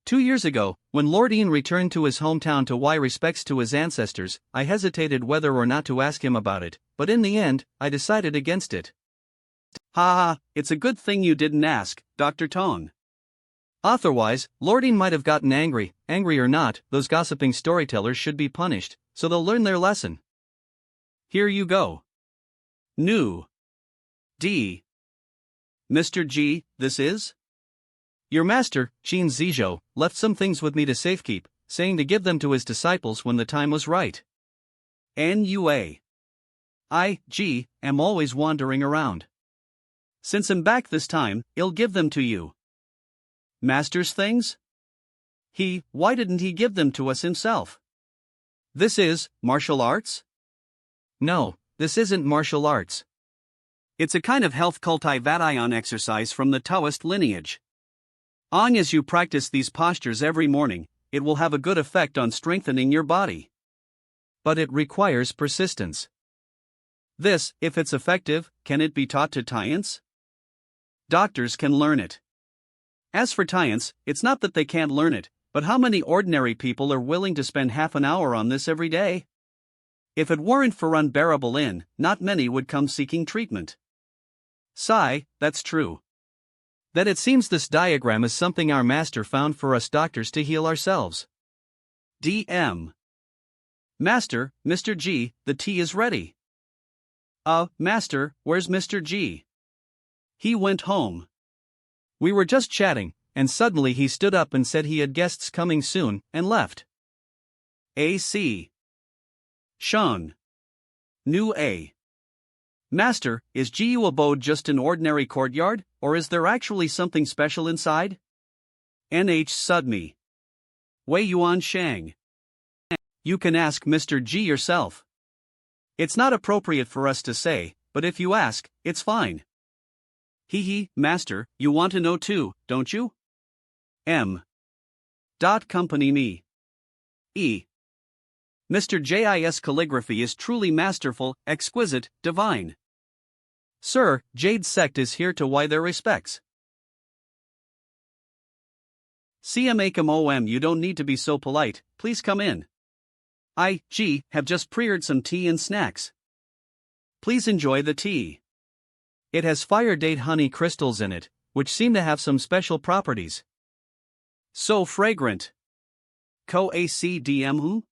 2 years ago, when Lord Ian returned to his hometown to pay respects to his ancestors, I hesitated whether or not to ask him about it, but in the end, I decided against it. It's a good thing you didn't ask, Dr. Tone. Otherwise, Lord Ian might have gotten angry. Angry or not, those gossiping storytellers should be punished, so they'll learn their lesson. Here you go. New. D. Mr. G, this is? Your master, Qin Zizhou, left some things with me to safekeep, saying to give them to his disciples when the time was right. Nua. Am always wandering around. Since I'm back this time, I'll give them to you. Master's things? Why didn't he give them to us himself? This is martial arts? No, this isn't martial arts. It's a kind of health cultivation exercise from the Taoist lineage. As you practice these postures every morning, it will have a good effect on strengthening your body. But it requires persistence. This, if it's effective, can it be taught to Tians? Doctors can learn it. As for Tians, it's not that they can't learn it, but how many ordinary people are willing to spend half an hour on this every day? If it weren't for unbearable not many would come seeking treatment. Sigh, that's true. That it seems this diagram is something our master found for us doctors to heal ourselves. DM. Master, Mr. G, the tea is ready. Master, where's Mr. G? He went home. We were just chatting, and suddenly he stood up and said he had guests coming soon, and left. AC. Shun. New A. Master, is Jiu abode just an ordinary courtyard, or is there actually something special inside? NH Sudmi. Wei Yuan Shang. You can ask Mr. G yourself. It's not appropriate for us to say, but if you ask, it's fine. Master, you want to know too, don't you? M. Company me. E. Mr. J's calligraphy is truly masterful, exquisite, divine. Sir, Jade sect is here to pay their respects. CMACM you don't need to be so polite, please come in. Have just prepared some tea and snacks. Please enjoy the tea. It has fire date honey crystals in it, which seem to have some special properties. So fragrant. Co-ACDM.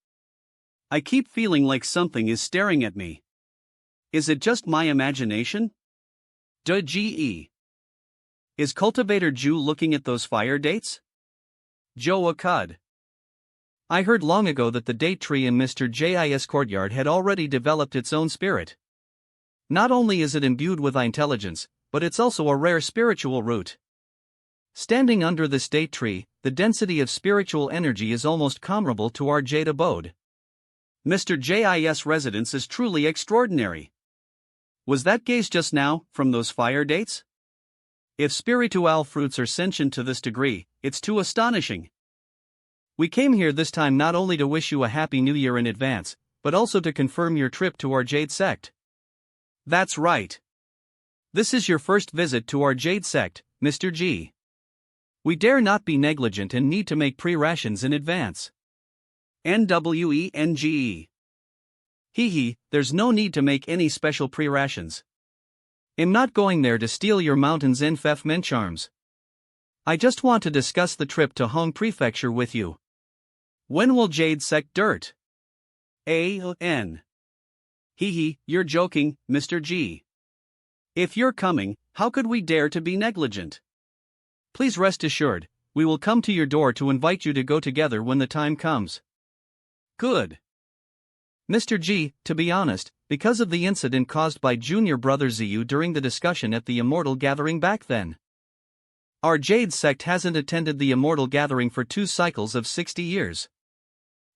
I keep feeling like something is staring at me. Is it just my imagination? GE. Is Cultivator Jew looking at those fire dates? Joa Cud. I heard long ago that the date tree in Mr. J's courtyard had already developed its own spirit. Not only is it imbued with intelligence, but it's also a rare spiritual root. Standing under this date tree, the density of spiritual energy is almost comparable to our jade abode. Mr. J's residence is truly extraordinary. Was that gaze just now, from those fire dates? If spiritual fruits are sentient to this degree, it's too astonishing. We came here this time not only to wish you a happy new year in advance, but also to confirm your trip to our Jade sect. That's right. This is your first visit to our Jade sect, Mr. G. We dare not be negligent and need to make pre-rations in advance. NWENGE. Hee, there's no need to make any special pre-rations. I'm not going there to steal your mountain's enfeoffment charms. I just want to discuss the trip to Hong Prefecture with you. When will Jade sect dirt? A-N. Hee, you're joking, Mr. G. If you're coming, how could we dare to be negligent? Please rest assured, we will come to your door to invite you to go together when the time comes. Good. Mr. G, to be honest, because of the incident caused by junior brother Ziyu during the discussion at the Immortal Gathering back then. Our Jade sect hasn't attended the Immortal Gathering for 2 cycles of 60 years.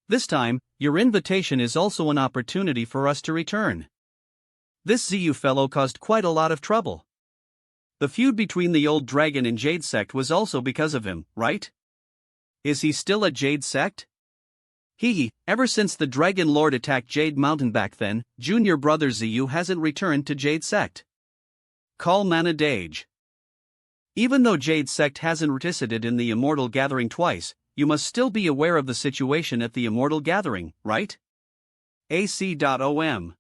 This time, your invitation is also an opportunity for us to return. This Ziyu fellow caused quite a lot of trouble. The feud between the old dragon and Jade sect was also because of him, right? Is he still at Jade sect? Ever since the Dragon Lord attacked Jade Mountain back then, junior brother Ziyu hasn't returned to Jade sect. Call mana dage. Even though Jade sect hasn't participated in the Immortal Gathering twice, you must still be aware of the situation at the Immortal Gathering, right? AC.om.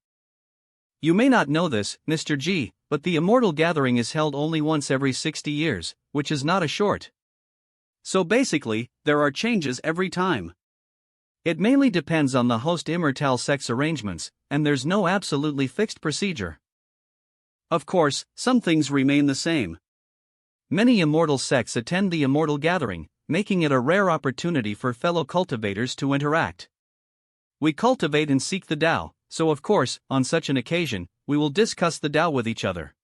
You may not know this, Mr. G, but the Immortal Gathering is held only once every 60 years, which is not a short. So basically, there are changes every time. It mainly depends on the host immortal sex arrangements, and there's no absolutely fixed procedure. Of course, some things remain the same. Many immortal sects attend the Immortal Gathering, making it a rare opportunity for fellow cultivators to interact. We cultivate and seek the Tao, so of course, on such an occasion, we will discuss the Tao with each other.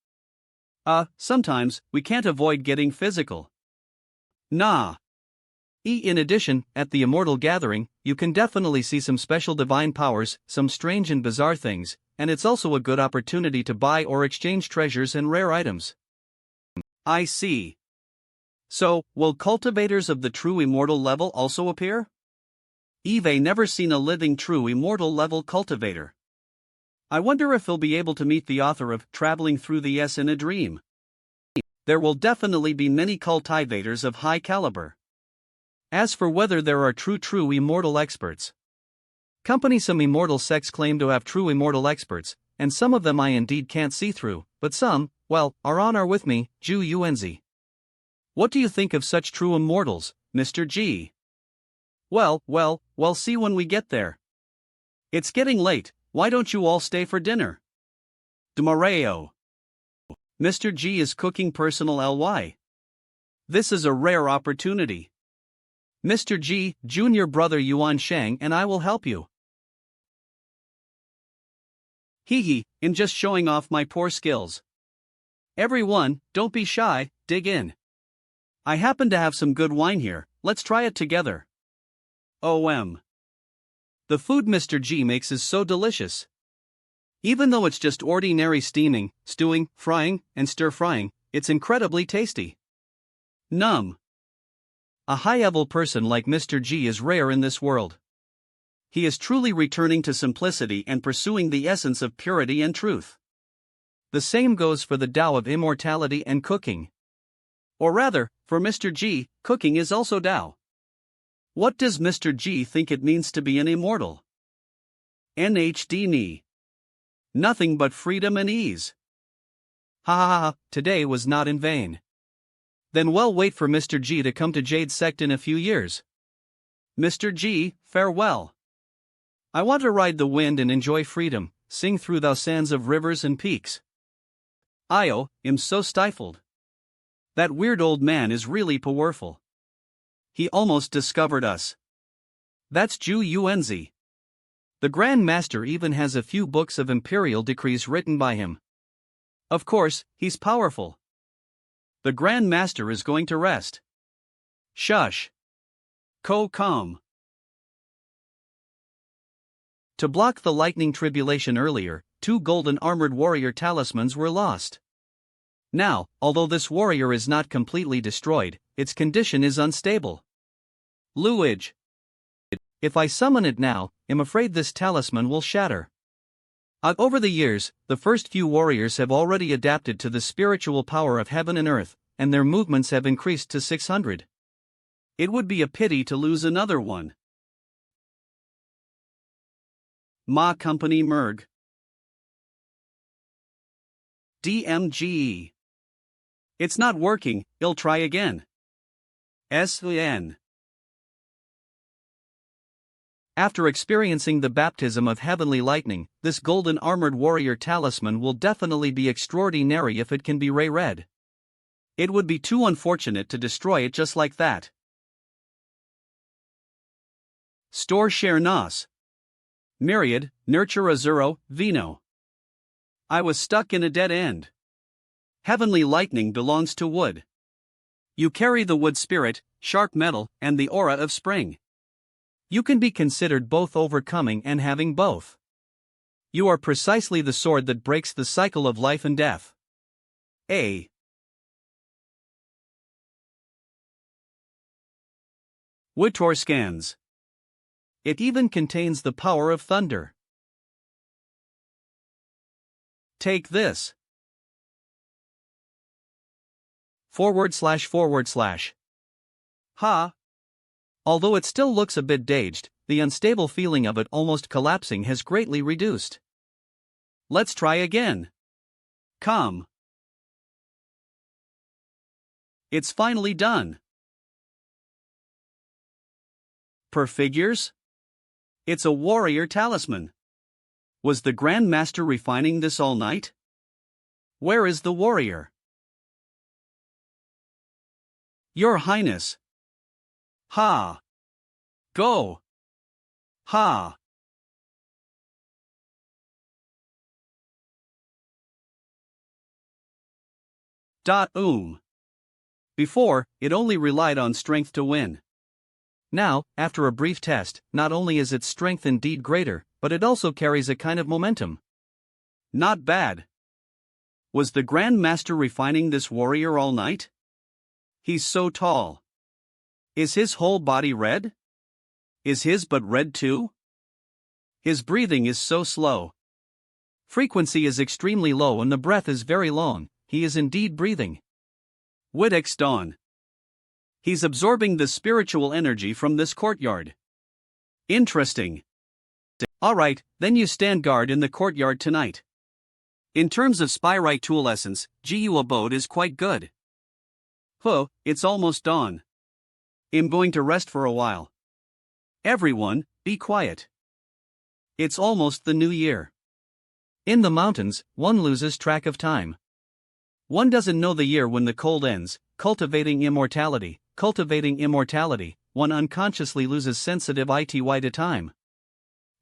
Sometimes, we can't avoid getting physical. Nah. In addition, at the Immortal Gathering, you can definitely see some special divine powers, some strange and bizarre things, and it's also a good opportunity to buy or exchange treasures and rare items. I see. So, will cultivators of the true immortal level also appear? I've never seen a living true immortal level cultivator. I wonder if he'll be able to meet the author of Traveling Through the S in a Dream. There will definitely be many cultivators of high caliber. As for whether there are true immortal experts. Some immortal sects claim to have true immortal experts, and some of them I indeed can't see through, but some, well, are on our with me, Ju Yuanzi. What do you think of such true immortals, Mr. G? Well, we'll see when we get there. It's getting late, why don't you all stay for dinner? Demareo. Mr. G is cooking personal ly. This is a rare opportunity. Mr. G, junior brother Yuan Shang and I will help you. I'm just showing off my poor skills. Everyone, don't be shy, dig in. I happen to have some good wine here, let's try it together. OM. The food Mr. G makes is so delicious. Even though it's just ordinary steaming, stewing, frying, and stir-frying, it's incredibly tasty. Num. A high-level person like Mr. G is rare in this world. He is truly returning to simplicity and pursuing the essence of purity and truth. The same goes for the Tao of immortality and cooking. Or rather, for Mr. G, cooking is also Tao. What does Mr. G think it means to be an immortal? NHD. Nothing but freedom and ease. Today was not in vain. Then we'll wait for Mr. G to come to Jade sect in a few years. Mr. G, farewell. I want to ride the wind and enjoy freedom, sing through thou sands of rivers and peaks. I'm so stifled. That weird old man is really powerful. He almost discovered us. That's Ju Yuanzi. The Grand Master even has a few books of imperial decrees written by him. Of course, he's powerful. The Grand Master is going to rest. Shush. Calm. To block the lightning tribulation earlier, 2 golden armored warrior talismans were lost. Now, although this warrior is not completely destroyed, its condition is unstable. Luage. If I summon it now, I'm afraid this talisman will shatter. Over the years, the first few warriors have already adapted to the spiritual power of heaven and earth, and their movements have increased to 600. It would be a pity to lose another one. Ma Company Merg. DMGE. It's not working, I'll try again. SN. After experiencing the baptism of heavenly lightning, this golden armored warrior talisman will definitely be extraordinary if it can be read. It would be too unfortunate to destroy it just like that. Store share nos. Myriad, nurture azuro, vino. I was stuck in a dead end. Heavenly lightning belongs to wood. You carry the wood spirit, sharp metal, and the aura of spring. You can be considered both overcoming and having both. You are precisely the sword that breaks the cycle of life and death. A. Woodtor scans. It even contains the power of thunder. Take this. // Ha! Although it still looks a bit daged, the unstable feeling of it almost collapsing has greatly reduced. Let's try again. Come. It's finally done. Per figures? It's a warrior talisman. Was the Grand Master refining this all night? Where is the warrior? Your Highness. Ha! Go! Ha! Before, it only relied on strength to win. Now, after a brief test, not only is its strength indeed greater, but it also carries a kind of momentum. Not bad. Was the Grand Master refining this warrior all night? He's so tall. Is his whole body red? Is his butt red too? His breathing is so slow. Frequency is extremely low and the breath is very long. He is indeed breathing. Widix Dawn. He's absorbing the spiritual energy from this courtyard. Interesting. Alright, then you stand guard in the courtyard tonight. In terms of spyrite tool essence, GU abode is quite good. It's almost dawn. I'm going to rest for a while. Everyone, be quiet. It's almost the new year. In the mountains, one loses track of time. One doesn't know the year when the cold ends. Cultivating immortality, one unconsciously loses sensitive ity to time.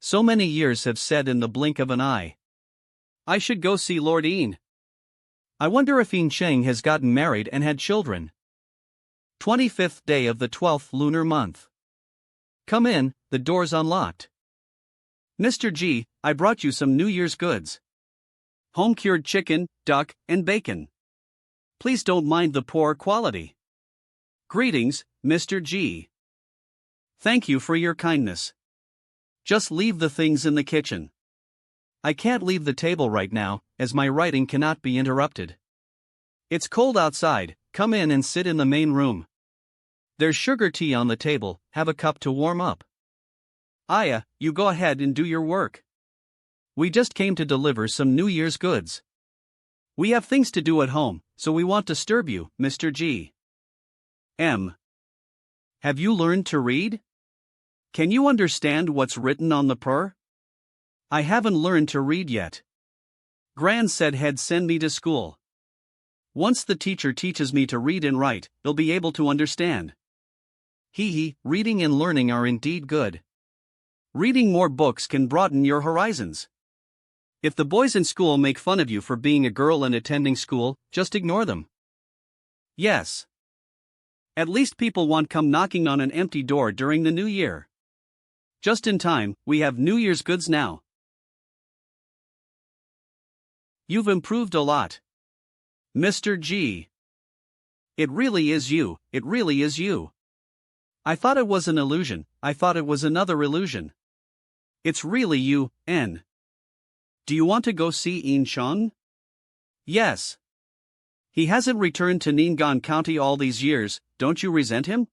So many years have said in the blink of an eye. I should go see Lord Ian. I wonder if Yin Sheng has gotten married and had children. 25th day of the 12th lunar month. Come in, the door's unlocked. Mr. G, I brought you some New Year's goods. Home-cured chicken, duck, and bacon. Please don't mind the poor quality. Greetings, Mr. G. Thank you for your kindness. Just leave the things in the kitchen. I can't leave the table right now, as my writing cannot be interrupted. It's cold outside, come in and sit in the main room. There's sugar tea on the table, have a cup to warm up. Aya, you go ahead and do your work. We just came to deliver some New Year's goods. We have things to do at home, so we won't disturb you, Mr. G. M. Have you learned to read? Can you understand what's written on the purr? I haven't learned to read yet. Gran said he'd send me to school. Once the teacher teaches me to read and write, I'll be able to understand. Reading and learning are indeed good. Reading more books can broaden your horizons. If the boys in school make fun of you for being a girl and attending school, just ignore them. Yes. At least people won't come knocking on an empty door during the new year. Just in time, we have New Year's goods now. You've improved a lot. Mr. G. It really is you, it really is you. I thought it was an illusion, I thought it was another illusion. It's really Yuan. Do you want to go see Yin Shang? Yes. He hasn't returned to Ning'an County all these years, don't you resent him?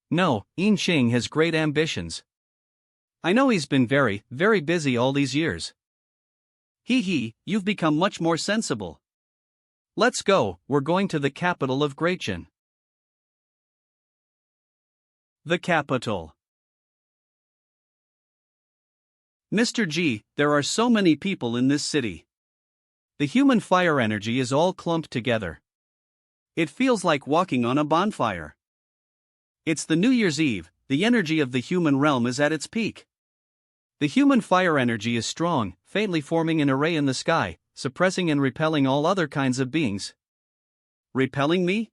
No, Yin Shang has great ambitions. I know he's been very, very busy all these years. You've become much more sensible. Let's go, we're going to the capital of Greatchen. The capital. Mr. G, there are so many people in this city. The human fire energy is all clumped together. It feels like walking on a bonfire. It's the New Year's Eve, the energy of the human realm is at its peak. The human fire energy is strong, faintly forming an array in the sky, suppressing and repelling all other kinds of beings. Repelling me?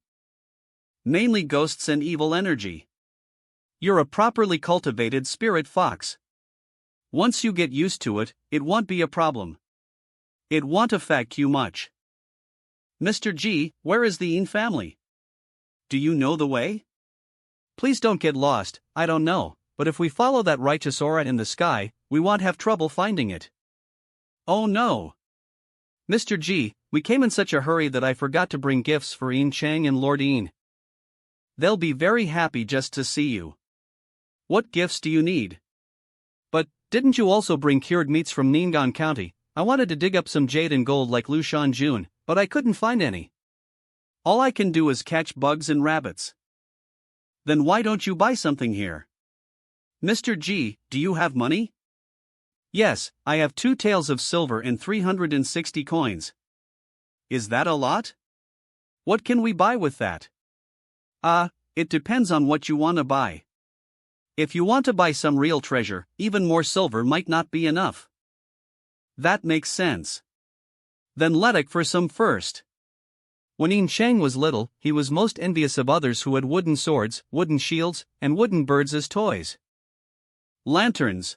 Mainly ghosts and evil energy. You're a properly cultivated spirit fox. Once you get used to it, it won't be a problem. It won't affect you much. Mr. G, where is the Yin family? Do you know the way? Please don't get lost, I don't know, but if we follow that righteous aura in the sky, we won't have trouble finding it. Oh no. Mr. G, we came in such a hurry that I forgot to bring gifts for Yin Chang and Lord Yin. They'll be very happy just to see you. What gifts do you need? But, didn't you also bring cured meats from Ning'an County? I wanted to dig up some jade and gold like Lu Shanjun, but I couldn't find any. All I can do is catch bugs and rabbits. Then why don't you buy something here? Mr. G, do you have money? Yes, I have 2 taels of silver and 360 coins. Is that a lot? What can we buy with that? It depends on what you want to buy. If you want to buy some real treasure, even more silver might not be enough. That makes sense. Then let's for some first. When Yin Shang was little, he was most envious of others who had wooden swords, wooden shields, and wooden birds as toys. Lanterns.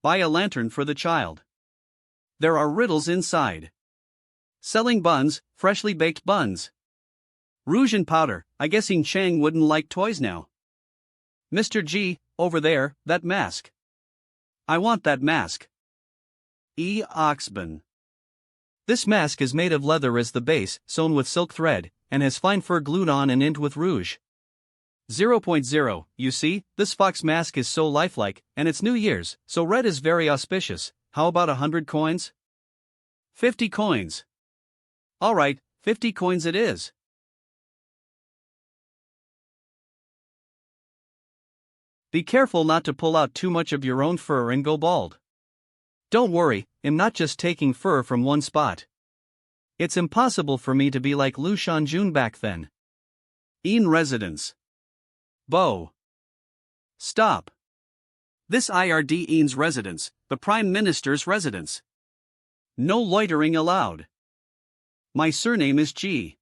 Buy a lantern for the child. There are riddles inside. Selling buns, freshly baked buns. Rouge and powder, I guess Yin Shang wouldn't like toys now. Mr. G, over there, that mask. I want that mask. Oxbin. This mask is made of leather as the base, sewn with silk thread, and has fine fur glued on and inked with rouge. 0.0, you see, this fox mask is so lifelike, and it's New Year's, so red is very auspicious. How about 100 coins? 50 coins. Alright, 50 coins it is. Be careful not to pull out too much of your own fur and go bald. Don't worry, I'm not just taking fur from one spot. It's impossible for me to be like Lu Shanjun back then. Yin residence. Bo. Stop. This IRD Yin's residence, the Prime Minister's residence. No loitering allowed. My surname is G.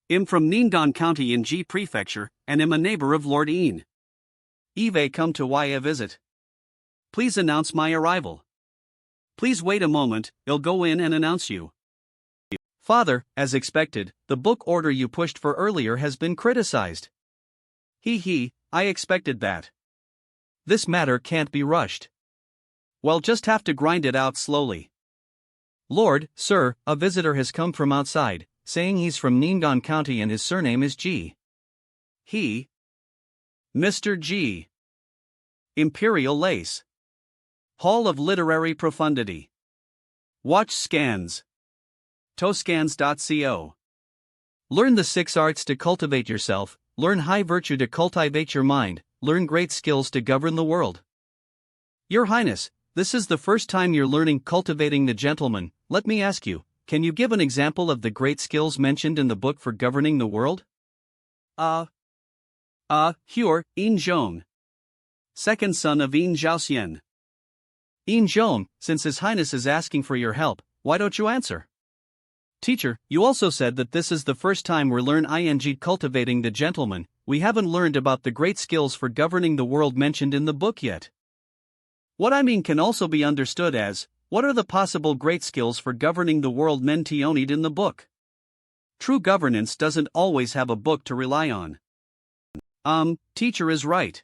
I'm from Ning'an County in G Prefecture, and am a neighbor of Lord Yin. Eve come to a visit. Please announce my arrival. Please wait a moment, I'll go in and announce you. Father, as expected, the book order you pushed for earlier has been criticized. I expected that. This matter can't be rushed. Well, just have to grind it out slowly. Lord, sir, a visitor has come from outside, saying he's from Ning'an County and his surname is G. Mr. G. Imperial Lace. Hall of Literary Profundity. Watch scans. toscans.co. Learn the 6 arts to cultivate yourself, learn high virtue to cultivate your mind, learn great skills to govern the world. Your Highness, this is the first time you're learning Cultivating the Gentleman. Let me ask you, can you give an example of the great skills mentioned in the book for governing the world? Yin Zhong. Second son of Yin Zhaoxian. Yin Zhong, since His Highness is asking for your help, why don't you answer? Teacher, you also said that this is the first time we're learn ing Cultivating the Gentleman. We haven't learned about the great skills for governing the world mentioned in the book yet. What I mean can also be understood as, what are the possible great skills for governing the world mentioned in the book? True governance doesn't always have a book to rely on. Teacher is right.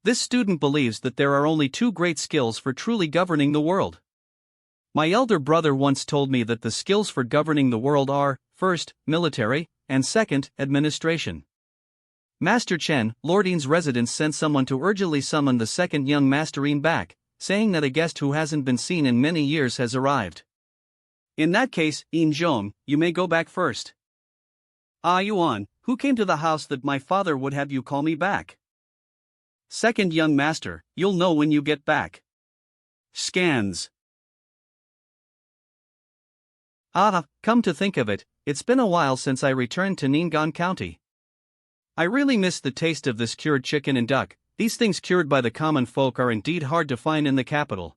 This student believes that there are only two great skills for truly governing the world. My elder brother once told me that the skills for governing the world are, first, military, and second, administration. Master Chen, Lord Yin's residence, sent someone to urgently summon the second young Master Yin back, saying that a guest who hasn't been seen in many years has arrived. In that case, Yin Zhong, you may go back first. Ah, Yuan, who came to the house that my father would have you call me back? Second young master, you'll know when you get back. Scans. Ah, come to think of it, it's been a while since I returned to Ning'an County. I really miss the taste of this cured chicken and duck. These things cured by the common folk are indeed hard to find in the capital.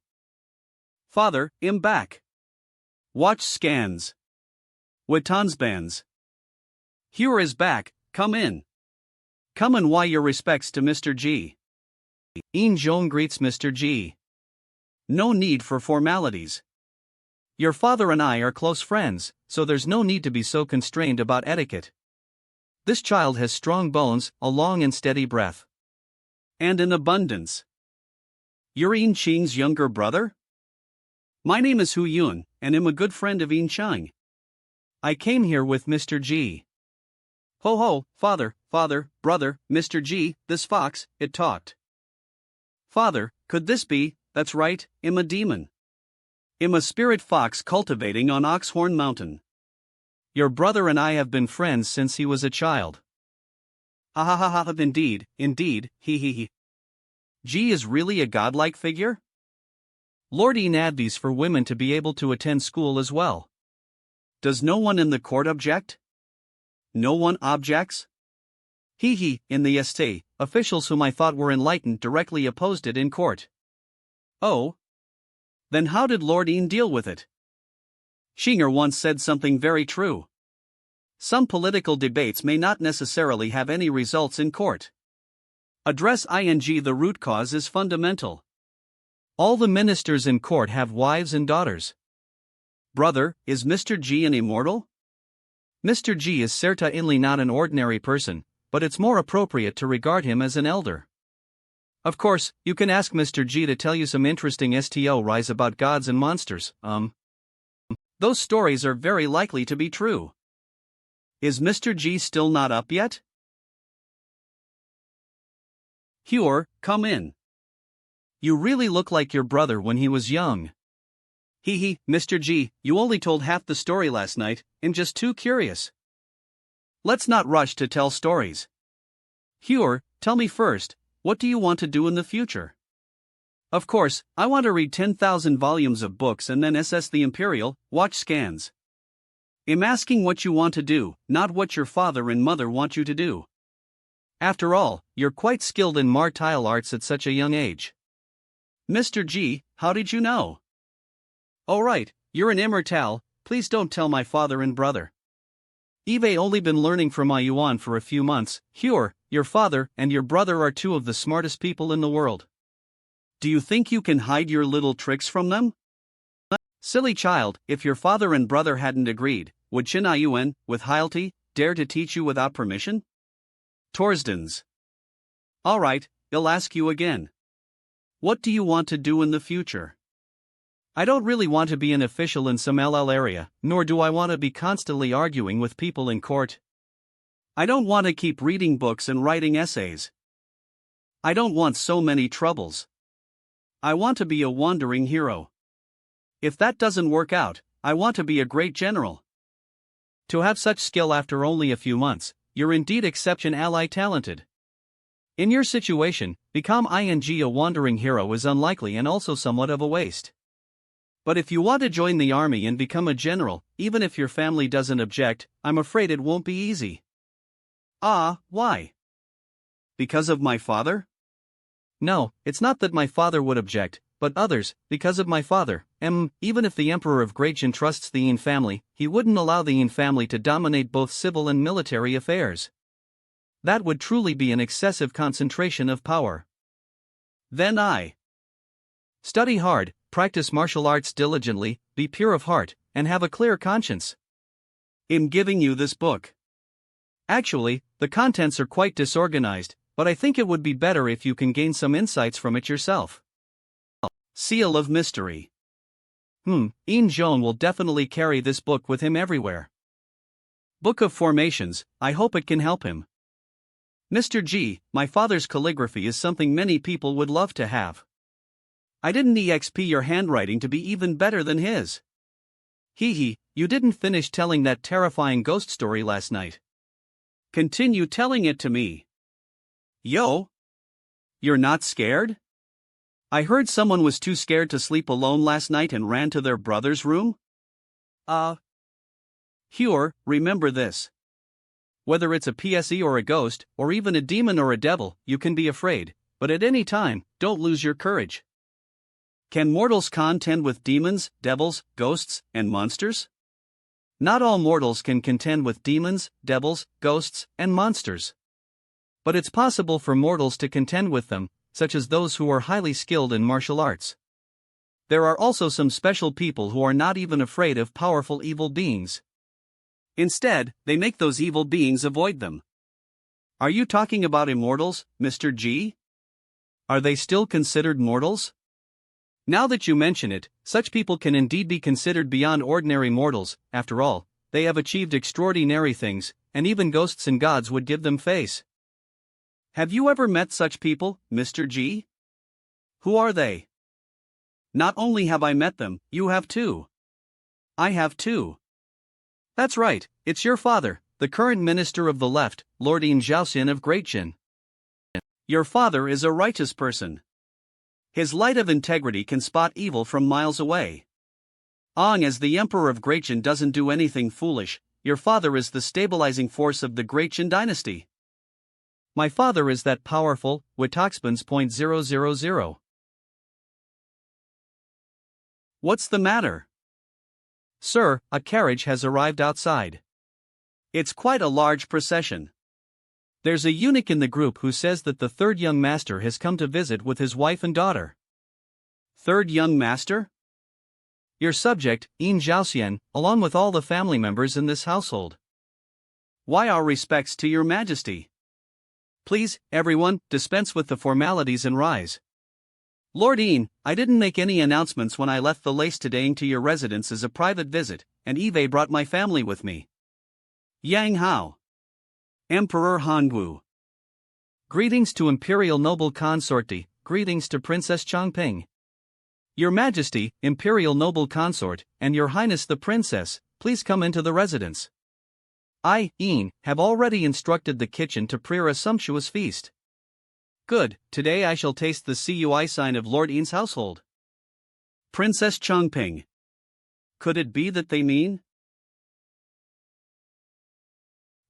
Father, I'm back. Watch scans. Witan's bands. Hur is back, come in. Come and why your respects to Mr. G. Yin Zhong greets Mr. G. No need for formalities. Your father and I are close friends, so there's no need to be so constrained about etiquette. This child has strong bones, a long and steady breath. And in abundance. You're Yin Qing's younger brother? My name is Hu Yun, and am a good friend of Yin Chang. I came here with Mr. G. Ho ho, father, brother, Mr. G, this fox, it talked. Father, could this be? That's right, I'm a demon. I'm a spirit fox cultivating on Oxhorn Mountain. Your brother and I have been friends since he was a child. Ha ha ha ha, indeed, he he. G is really a godlike figure? Lord Yin advises for women to be able to attend school as well. Does no one in the court object? No one objects? He, in the ST, officials whom I thought were enlightened directly opposed it in court. Oh? Then how did Lord Yin deal with it? Xinger once said something very true. Some political debates may not necessarily have any results in court. Address ing the root cause is fundamental. All the ministers in court have wives and daughters. Brother, is Mr. G an immortal? Mr. G is certainly not an ordinary person, but it's more appropriate to regard him as an elder. Of course, you can ask Mr. G to tell you some interesting stories about gods and monsters. Those stories are very likely to be true. Is Mr. G still not up yet? Hur, come in. You really look like your brother when he was young. He, Mr. G, you only told half the story last night, I'm just too curious. Let's not rush to tell stories. Hur, tell me first, what do you want to do in the future? Of course, I want to read 10,000 volumes of books and then assess the Imperial, watch scans. I'm asking what you want to do, not what your father and mother want you to do. After all, you're quite skilled in martial arts at such a young age. Mr. G, how did you know? Oh right, you're an immortal, please don't tell my father and brother. I've only been learning from my Yuan for a few months. Hur, your father and your brother are two of the smartest people in the world. Do you think you can hide your little tricks from them? Silly child, if your father and brother hadn't agreed, would Chen Yuan, with Hyalty, dare to teach you without permission? Torsdens. Alright, I'll ask you again. What do you want to do in the future? I don't really want to be an official in some LL area, nor do I want to be constantly arguing with people in court. I don't want to keep reading books and writing essays. I don't want so many troubles. I want to be a wandering hero. If that doesn't work out, I want to be a great general. To have such skill after only a few months, you're indeed exceptionally talented. In your situation, become a wandering hero is unlikely and also somewhat of a waste. But if you want to join the army and become a general, even if your family doesn't object, I'm afraid it won't be easy. Ah, why? Because of my father? No, it's not that my father would object, but others, because of my father. Even if the Emperor of Great Jin trusts the Yin family, he wouldn't allow the Yin family to dominate both civil and military affairs. That would truly be an excessive concentration of power. Then I study hard, practice martial arts diligently, be pure of heart, and have a clear conscience. I'm giving you this book. Actually, the contents are quite disorganized, but I think it would be better if you can gain some insights from it yourself. Seal of Mystery. Joan will definitely carry this book with him everywhere. Book of Formations, I hope it can help him. Mr. G, my father's calligraphy is something many people would love to have. I didn't exp your handwriting to be even better than his. Hee, you didn't finish telling that terrifying ghost story last night. Continue telling it to me. Yo! You're not scared? I heard someone was too scared to sleep alone last night and ran to their brother's room? Hure, remember this. Whether it's a PSE or a ghost, or even a demon or a devil, you can be afraid, but at any time, don't lose your courage. Can mortals contend with demons, devils, ghosts, and monsters? Not all mortals can contend with demons, devils, ghosts, and monsters. But it's possible for mortals to contend with them, such as those who are highly skilled in martial arts. There are also some special people who are not even afraid of powerful evil beings. Instead, they make those evil beings avoid them. Are you talking about immortals, Mr. G? Are they still considered mortals? Now that you mention it, such people can indeed be considered beyond ordinary mortals. After all, they have achieved extraordinary things, and even ghosts and gods would give them face. Have you ever met such people, Mr. G? Who are they? Not only have I met them, you have too. I have too. That's right, it's your father, the current minister of the left, Lord Xiaoxian of Greatjin. Your father is a righteous person. His light of integrity can spot evil from miles away. As the emperor of Greatjin doesn't do anything foolish, your father is the stabilizing force of the Greatjin dynasty. My father is that powerful, Witoxpans.000. What's the matter? Sir, a carriage has arrived outside. It's quite a large procession. There's a eunuch in the group who says that the third young master has come to visit with his wife and daughter. Third young master? Your subject, Xiaoxian, along with all the family members in this household. Why our respects to your majesty? Please, everyone, dispense with the formalities and rise. Lord Ian, I didn't make any announcements when I left the lace today to your residence as a private visit, and Eve brought my family with me. Yang Hao. Emperor Hongwu. Greetings to Imperial Noble Consorte, greetings to Princess Changping. Your Majesty, Imperial Noble Consort, and Your Highness the Princess, please come into the residence. I, Ian, have already instructed the kitchen to prepare a sumptuous feast. Good, today I shall taste the CUI sign of Lord Ian's household. Princess Changping. Could it be that they mean?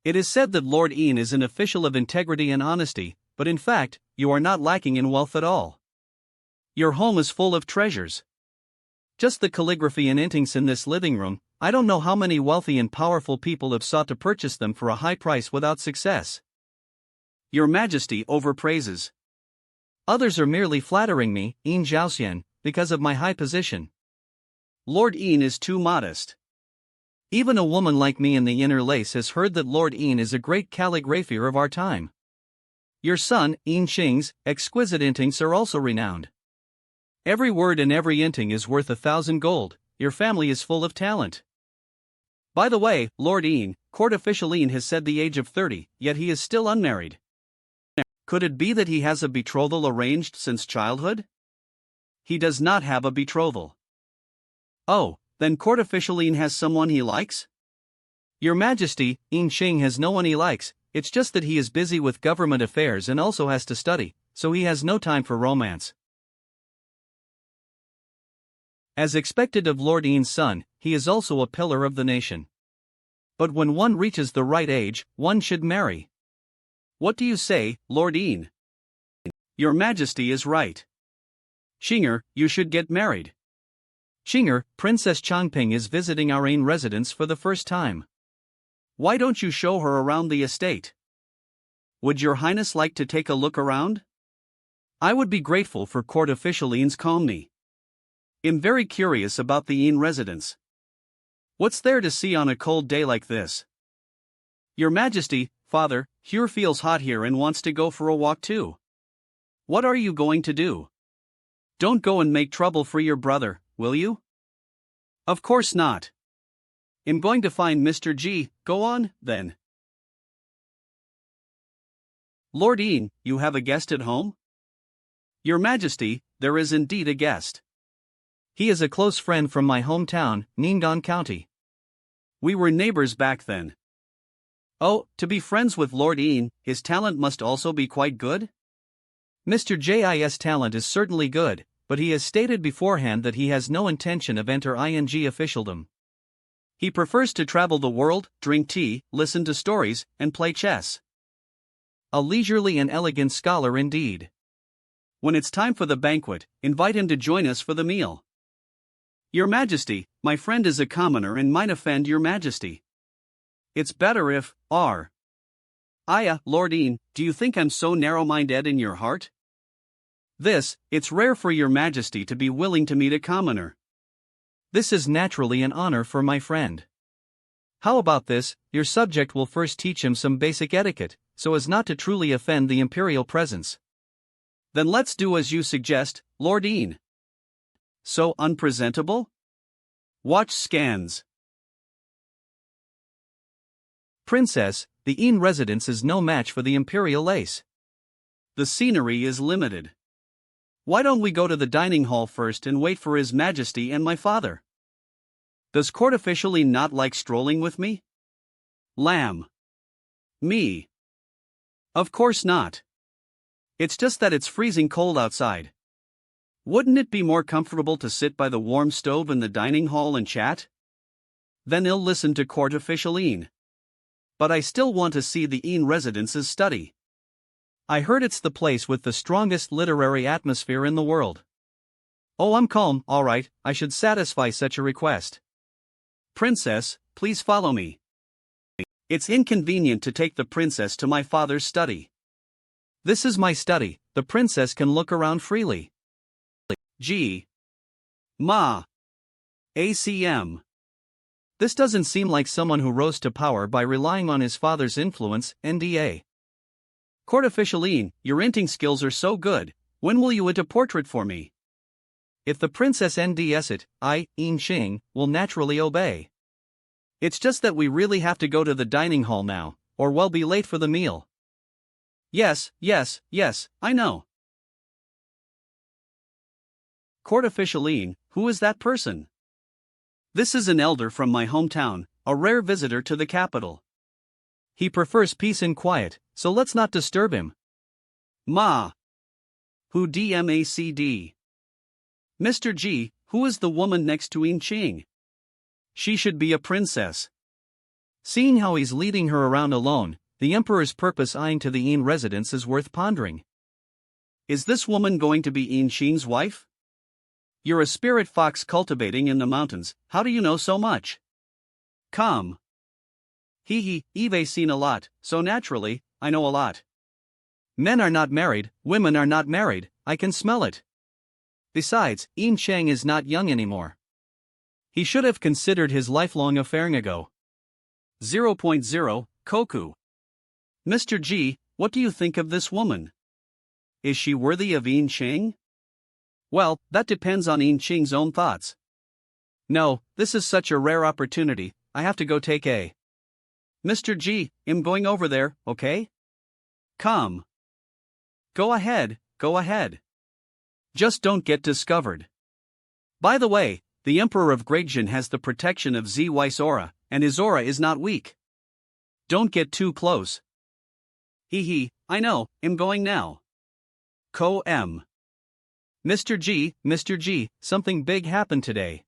It is said that Lord Ian is an official of integrity and honesty, but in fact, you are not lacking in wealth at all. Your home is full of treasures. Just the calligraphy and intings in this living room, I don't know how many wealthy and powerful people have sought to purchase them for a high price without success. Your Majesty overpraises. Others are merely flattering me, Xiaoxian, because of my high position. Lord Ian is too modest. Even a woman like me in the inner lace has heard that Lord Ian is a great calligrapher of our time. Your son, Qing's, exquisite intings are also renowned. Every word and every inting is worth 1,000 gold, your family is full of talent. By the way, Lord Ian, court official Ian has said the age of 30, yet he is still unmarried. Could it be that he has a betrothal arranged since childhood? He does not have a betrothal. Oh, then court official Ian has someone he likes? Your Majesty, Qing has no one he likes, it's just that he is busy with government affairs and also has to study, so he has no time for romance. As expected of Lord Ian's son, he is also a pillar of the nation. But when one reaches the right age, one should marry. What do you say, Lord Ian? Your Majesty is right. Xinger, you should get married. Xinger, Princess Changping is visiting our Ian residence for the first time. Why don't you show her around the estate? Would your Highness like to take a look around? I would be grateful for court official Ian's calmness. I'm very curious about the Ian residence. What's there to see on a cold day like this? Your Majesty, Father, Hur feels hot here and wants to go for a walk too. What are you going to do? Don't go and make trouble for your brother, will you? Of course not. I'm going to find Mr. G. Go on, then. Lord Ian, you have a guest at home? Your Majesty, there is indeed a guest. He is a close friend from my hometown, Ningan County. We were neighbors back then. Oh, to be friends with Lord Ian, his talent must also be quite good? Mr. J's talent is certainly good, but he has stated beforehand that he has no intention of enter ing officialdom. He prefers to travel the world, drink tea, listen to stories, and play chess. A leisurely and elegant scholar indeed. When it's time for the banquet, invite him to join us for the meal. Your Majesty, my friend is a commoner and might offend your Majesty. It's better if, Lord Ian, do you think I'm so narrow-minded in your heart? It's rare for your Majesty to be willing to meet a commoner. This is naturally an honor for my friend. How about this, your subject will first teach him some basic etiquette, so as not to truly offend the imperial presence. Then let's do as you suggest, Lord Ian. So unpresentable? Watch scans. Princess, the Ian residence is no match for the imperial lace. The scenery is limited. Why don't we go to the dining hall first and wait for His Majesty and my father? Does court officially not like strolling with me? Lamb. Me. Of course not. It's just that it's freezing cold outside. Wouldn't it be more comfortable to sit by the warm stove in the dining hall and chat? Then I'll listen to court official Ian. But I still want to see the Ian residence's study. I heard it's the place with the strongest literary atmosphere in the world. Oh, I'm calm, all right, I should satisfy such a request. Princess, please follow me. It's inconvenient to take the princess to my father's study. This is my study, the princess can look around freely. G. Ma. ACM. This doesn't seem like someone who rose to power by relying on his father's influence, NDA. Court official Ian, your inting skills are so good, when will you int a portrait for me? If the princess NDS it, I, Ian Xing, will naturally obey. It's just that we really have to go to the dining hall now, or we'll be late for the meal. Yes, I know. Court official Ian, who is that person? This is an elder from my hometown, a rare visitor to the capital. He prefers peace and quiet, so let's not disturb him. Ma. Who DMACD? Mr. G, who is the woman next to Ian Xing? She should be a princess. Seeing how he's leading her around alone, the emperor's purpose eyeing to the Ian residence is worth pondering. Is this woman going to be Ian Xing's wife? You're a spirit fox cultivating in the mountains, how do you know so much? Come. I've seen a lot, so naturally, I know a lot. Men are not married, women are not married, I can smell it. Besides, Ian Xing is not young anymore. He should have considered his lifelong affair ago. 0.0, Koku. Mr. G, what do you think of this woman? Is she worthy of Ian Xing? Well, that depends on Ian Xing's own thoughts. No, this is such a rare opportunity, I have to go take a. Mr. G, I'm going over there, okay? Come. Go ahead. Just don't get discovered. By the way, the Emperor of Greatjin has the protection of ZY's aura, and his aura is not weak. Don't get too close. I know, I'm going now. Co-M. Mr. G, something big happened today.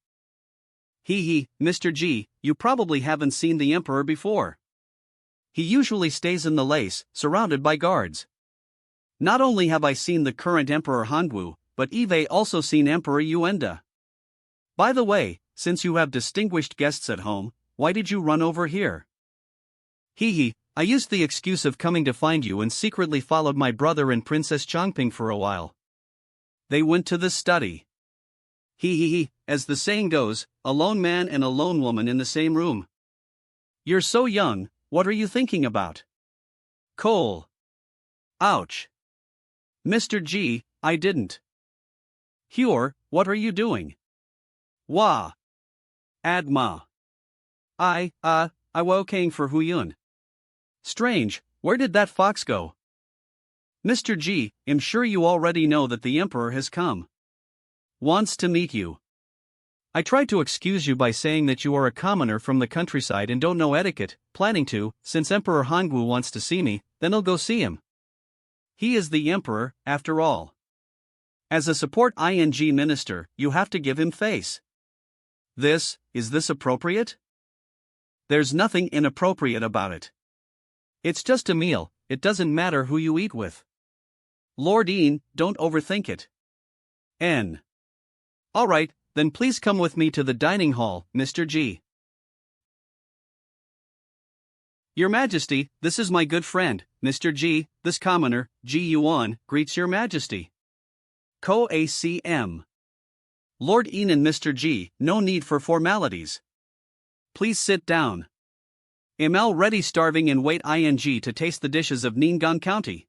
Mr. G, you probably haven't seen the Emperor before. He usually stays in the lace, surrounded by guards. Not only have I seen the current Emperor Hanwu, but I've also seen Emperor Yuenda. By the way, since you have distinguished guests at home, why did you run over here? I used the excuse of coming to find you and secretly followed my brother and Princess Chongping for a while. They went to the study. As the saying goes, a lone man and a lone woman in the same room. You're so young, what are you thinking about? Coal. Ouch. Mr. G, I didn't. Hure, what are you doing? Wah. Adma. I wokang for Huyun. Strange, where did that fox go? Mr. G, I'm sure you already know that the Emperor has come. Wants to meet you. I tried to excuse you by saying that you are a commoner from the countryside and don't know etiquette, planning to, since Emperor Hangwu wants to see me, then I'll go see him. He is the Emperor, after all. As a support ing minister, you have to give him face. Is this appropriate? There's nothing inappropriate about it. It's just a meal, it doesn't matter who you eat with. Lord Ian, don't overthink it. N. Alright, then please come with me to the dining hall, Mr. G. Your Majesty, this is my good friend, Mr. G, this commoner, G. Yuan, greets your Majesty. Co-ACM. Lord Ian and Mr. G, no need for formalities. Please sit down. Am already starving and wait ing to taste the dishes of Ning'an County.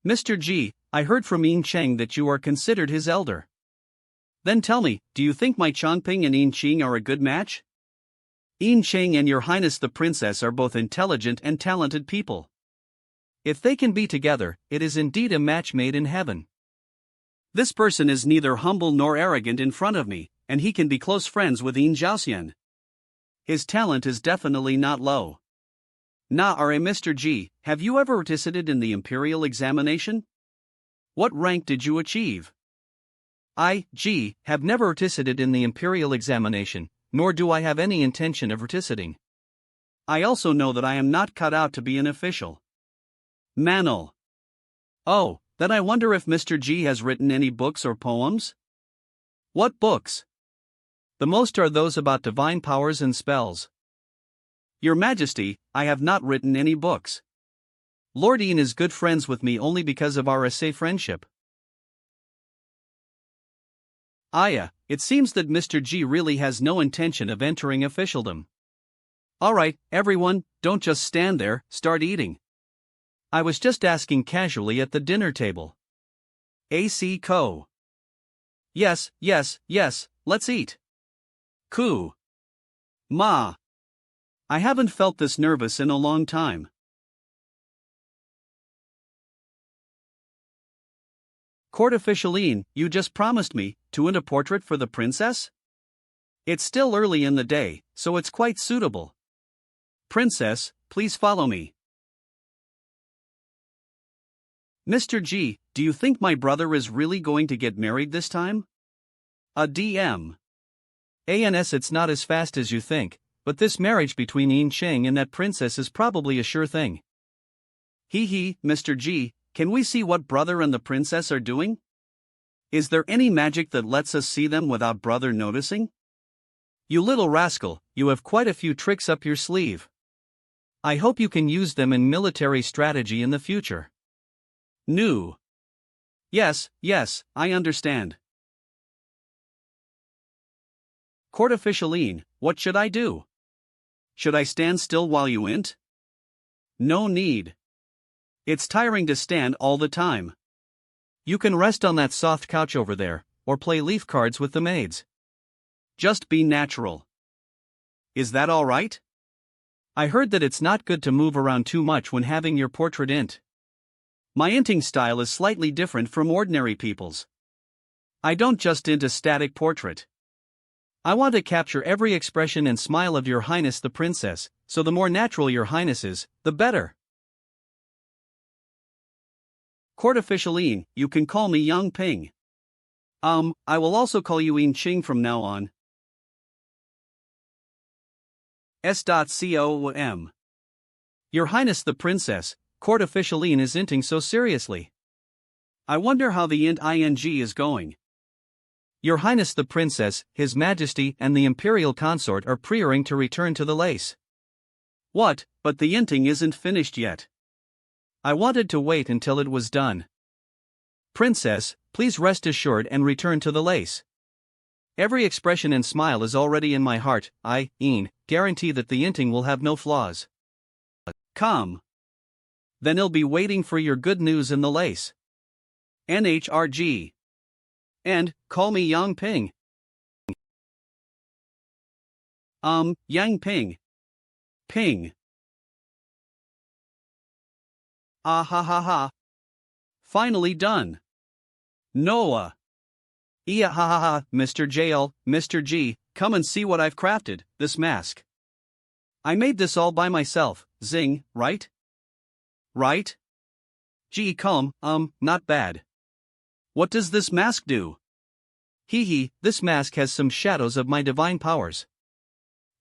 Mr. G, I heard from Yin Cheng that you are considered his elder. Then tell me, do you think my Chongping and Yin Cheng are a good match? Yin Cheng and Your Highness the Princess are both intelligent and talented people. If they can be together, it is indeed a match made in heaven. This person is neither humble nor arrogant in front of me, and he can be close friends with Yin Zhaoxian. His talent is definitely not low. Mr. G, have you ever participated in the imperial examination? What rank did you achieve? I, G, have never participated in the imperial examination, nor do I have any intention of participating. I also know that I am not cut out to be an official. Manel. Oh, then I wonder if Mr. G has written any books or poems? What books? The most are those about divine powers and spells. Your Majesty, I have not written any books. Lord Ian is good friends with me only because of our essay friendship. Aya, it seems that Mr. G really has no intention of entering officialdom. Alright, everyone, don't just stand there, start eating. I was just asking casually at the dinner table. AC Co. Yes, let's eat. Ku. Ma. I haven't felt this nervous in a long time. Court officialine, you just promised me to a portrait for the princess? It's still early in the day, so it's quite suitable. Princess, please follow me. Mr. G, do you think my brother is really going to get married this time? A DM. ANS, it's not as fast as you think, but this marriage between Yin Cheng and that princess is probably a sure thing. Mr. G, can we see what brother and the princess are doing? Is there any magic that lets us see them without brother noticing? You little rascal, you have quite a few tricks up your sleeve. I hope you can use them in military strategy in the future. New. Yes, I understand. Court officialine, what should I do? Should I stand still while you int? No need. It's tiring to stand all the time. You can rest on that soft couch over there, or play leaf cards with the maids. Just be natural. Is that alright? I heard that it's not good to move around too much when having your portrait int. My inting style is slightly different from ordinary people's. I don't just int a static portrait. I want to capture every expression and smile of Your Highness the Princess, so the more natural Your Highness is, the better. Court officialine, you can call me Yang Ping. I will also call you Yin Ching from now on. S.com. Your Highness the Princess, Court officialine is inting so seriously. I wonder how the int ing is going. Your Highness the Princess, His Majesty and the Imperial Consort are praying to return to the lace. What, but the inting isn't finished yet. I wanted to wait until it was done. Princess, please rest assured and return to the lace. Every expression and smile is already in my heart. Guarantee that the inting will have no flaws. Come. Then I'll be waiting for your good news in the lace. NHRG. And, call me Yang Ping. Yang Ping. Ping. Ah ha ha ha. Finally done. Noah. Yeah ha ha ha, Mr. JL, Mr. G, come and see what I've crafted, this mask. I made this all by myself, zing, right? Right? Gee, calm, not bad. What does this mask do? Hee, this mask has some shadows of my divine powers.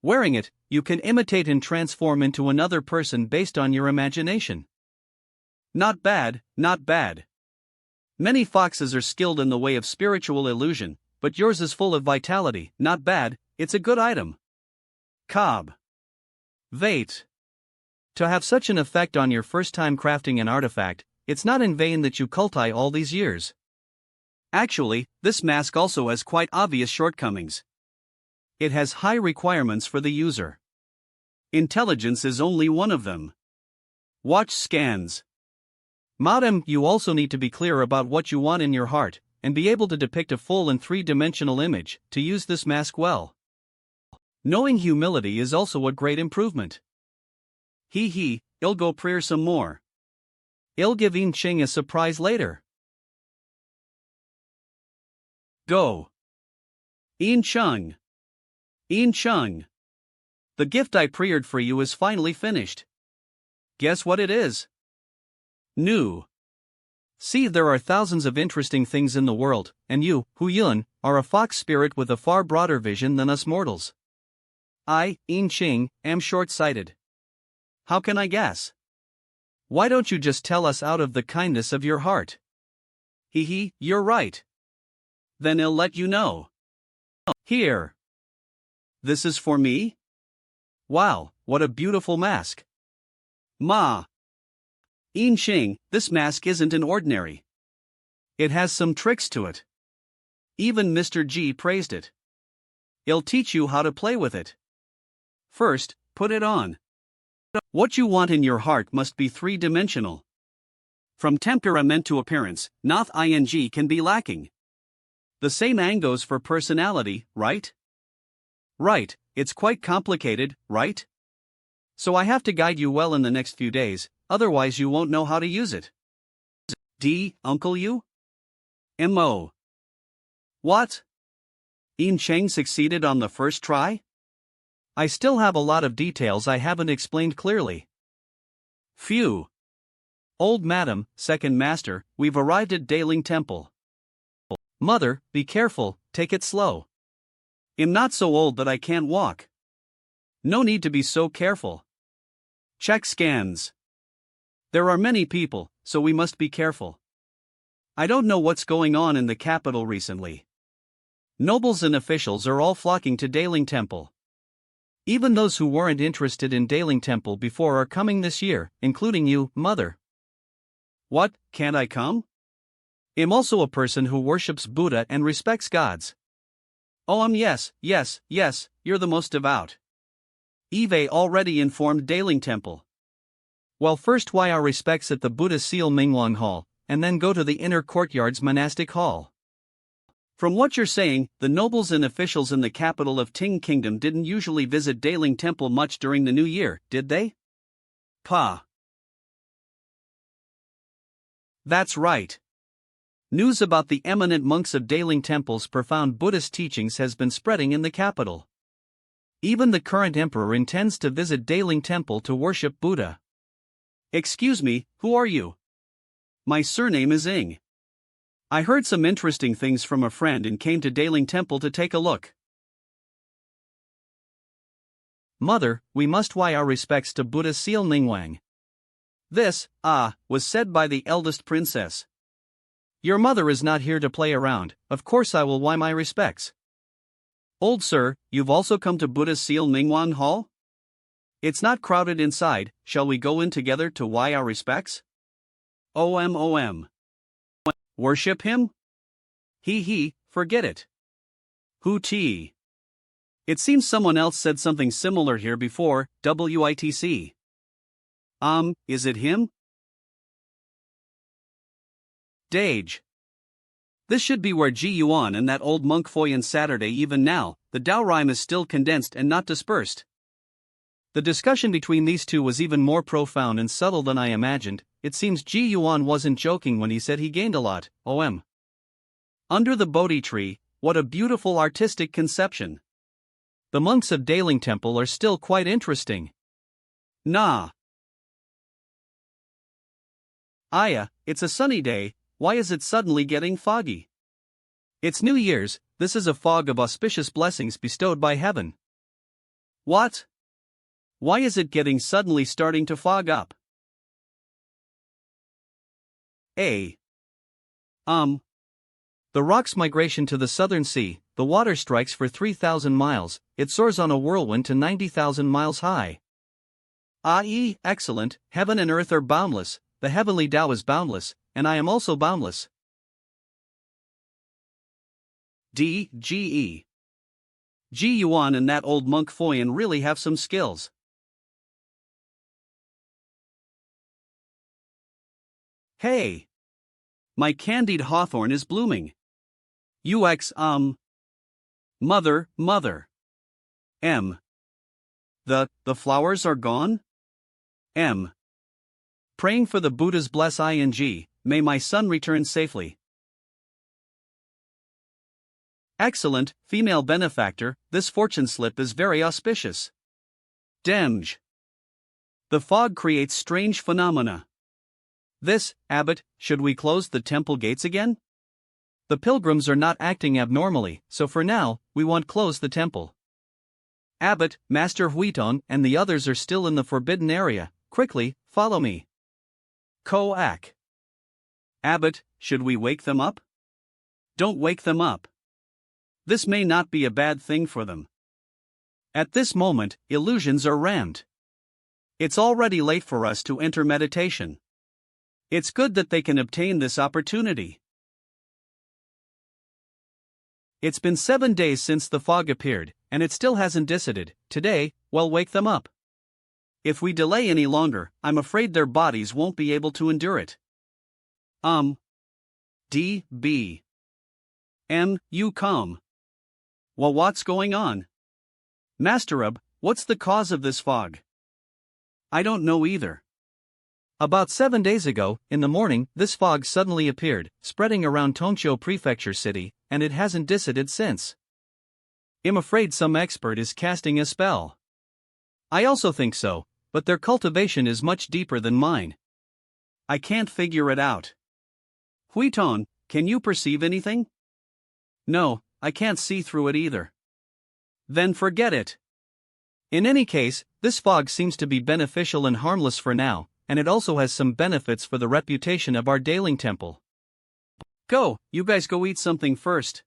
Wearing it, you can imitate and transform into another person based on your imagination. Not bad, not bad. Many foxes are skilled in the way of spiritual illusion, but yours is full of vitality. Not bad, it's a good item. Cobb. Wait. To have such an effect on your first time crafting an artifact, it's not in vain that you culti all these years. Actually, this mask also has quite obvious shortcomings. It has high requirements for the user. Intelligence is only one of them. Watch scans. Madam, you also need to be clear about what you want in your heart, and be able to depict a full and three-dimensional image, to use this mask well. Knowing humility is also a great improvement. I'll go prayer some more. I'll give In Ching a surprise later. Go. In Chung. In Chung. The gift I prepared for you is finally finished. Guess what it is? New. See, there are thousands of interesting things in the world, and you, Yuan, are a fox spirit with a far broader vision than us mortals. I, In Ching, am short-sighted. How can I guess? Why don't you just tell us out of the kindness of your heart? You're right. Then I'll let you know. Here. This is for me? Wow, what a beautiful mask. Ma. In Ching, this mask isn't an ordinary. It has some tricks to it. Even Mr. G praised it. I'll teach you how to play with it. First, put it on. What you want in your heart must be three-dimensional. From temperament to appearance, not ing can be lacking. The same goes for personality, right? Right, it's quite complicated, right? So I have to guide you well in the next few days, otherwise you won't know how to use it. Uncle you? M.O. What? In Cheng succeeded on the first try? I still have a lot of details I haven't explained clearly. Phew. Old Madam, Second Master, we've arrived at Daling Temple. Mother, be careful, take it slow. I'm not so old that I can't walk. No need to be so careful. Check scans. There are many people, so we must be careful. I don't know what's going on in the capital recently. Nobles and officials are all flocking to Daling Temple. Even those who weren't interested in Daling Temple before are coming this year, including you, Mother. What, can't I come? I'm also a person who worships Buddha and respects gods. Oh yes, you're the most devout. Eve already informed Daling Temple. Well, first why our respects at the Buddha Seal Mingwang Hall, and then go to the inner courtyard's monastic hall. From what you're saying, the nobles and officials in the capital of Ting Kingdom didn't usually visit Daling Temple much during the new year, did they? Pa. That's right. News about the eminent monks of Daling Temple's profound Buddhist teachings has been spreading in the capital. Even the current emperor intends to visit Daling Temple to worship Buddha. Excuse me, who are you? My surname is Ing. I heard some interesting things from a friend and came to Daling Temple to take a look. Mother, we must pay our respects to Buddha Seal Ningwang. This, was said by the eldest princess. Your mother is not here to play around, of course I will pay my respects. Old sir, you've also come to Buddha Seal Ningwang Hall? It's not crowded inside, shall we go in together to pay our respects? OM. Worship him? Forget it. Hootie. It seems someone else said something similar here before, WITC. Is it him? Dage. This should be where Yuan and that old monk Foyan Saturday. Even now, the Tao rhyme is still condensed and not dispersed. The discussion between these two was even more profound and subtle than I imagined. It seems Yuan wasn't joking when he said he gained a lot. Under the Bodhi tree, what a beautiful artistic conception. The monks of Daling Temple are still quite interesting. Nah. Aya, it's a sunny day, why is it suddenly getting foggy? It's New Year's, this is a fog of auspicious blessings bestowed by heaven. What? Why is it getting suddenly starting to fog up? The rock's migration to the southern sea, the water strikes for 3,000 miles, it soars on a whirlwind to 90,000 miles high. Excellent, heaven and earth are boundless, the heavenly Tao is boundless, and I am also boundless. Yuan and that old monk Foyan really have some skills. Hey! My candied hawthorn is blooming. Mother. The flowers are gone? Praying for the Buddha's bless ing, may my son return safely. Excellent, female benefactor, this fortune slip is very auspicious. Demge. The fog creates strange phenomena. This, Abbot, should we close the temple gates again? The pilgrims are not acting abnormally, so for now, we won't close the temple. Abbot, Master Huiton and the others are still in the forbidden area, quickly, follow me. Koak. Abbot, should we wake them up? Don't wake them up. This may not be a bad thing for them. At this moment, illusions are rammed. It's already late for us to enter meditation. It's good that they can obtain this opportunity. It's been 7 days since the fog appeared, and it still hasn't dissipated. Today, well, wake them up. If we delay any longer, I'm afraid their bodies won't be able to endure it. You calm. Well, what's going on? Masterub, what's the cause of this fog? I don't know either. About 7 days ago, in the morning, this fog suddenly appeared, spreading around Tongqiu Prefecture City, and it hasn't dissipated since. I'm afraid some expert is casting a spell. I also think so, but their cultivation is much deeper than mine. I can't figure it out. Huiton, can you perceive anything? No, I can't see through it either. Then forget it. In any case, this fog seems to be beneficial and harmless for now, and it also has some benefits for the reputation of our Daling Temple. Go, you guys go eat something first.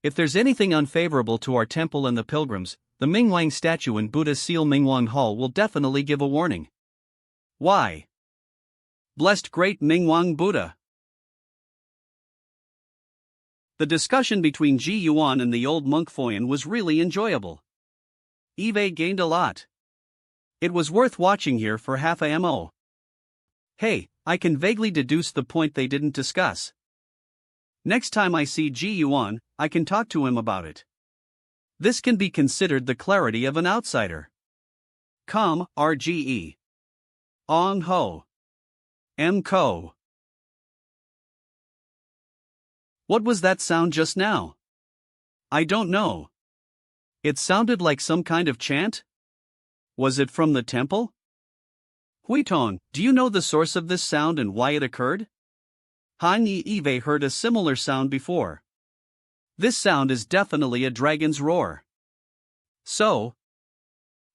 If there's anything unfavorable to our temple and the pilgrims, the Mingwang statue in Buddha's Seal Mingwang Hall will definitely give a warning. Why? Blessed great Mingwang Buddha. The discussion between Yuan and the old monk Foyan was really enjoyable. Eve gained a lot. It was worth watching here for half a mo. Hey, I can vaguely deduce the point they didn't discuss. Next time I see Yuan, I can talk to him about it. This can be considered the clarity of an outsider. Com, RGE. Ong Ho. M. Ko. What was that sound just now? I don't know. It sounded like some kind of chant? Was it from the temple? Huiton, do you know the source of this sound and why it occurred? Han Eve heard a similar sound before. This sound is definitely a dragon's roar. So?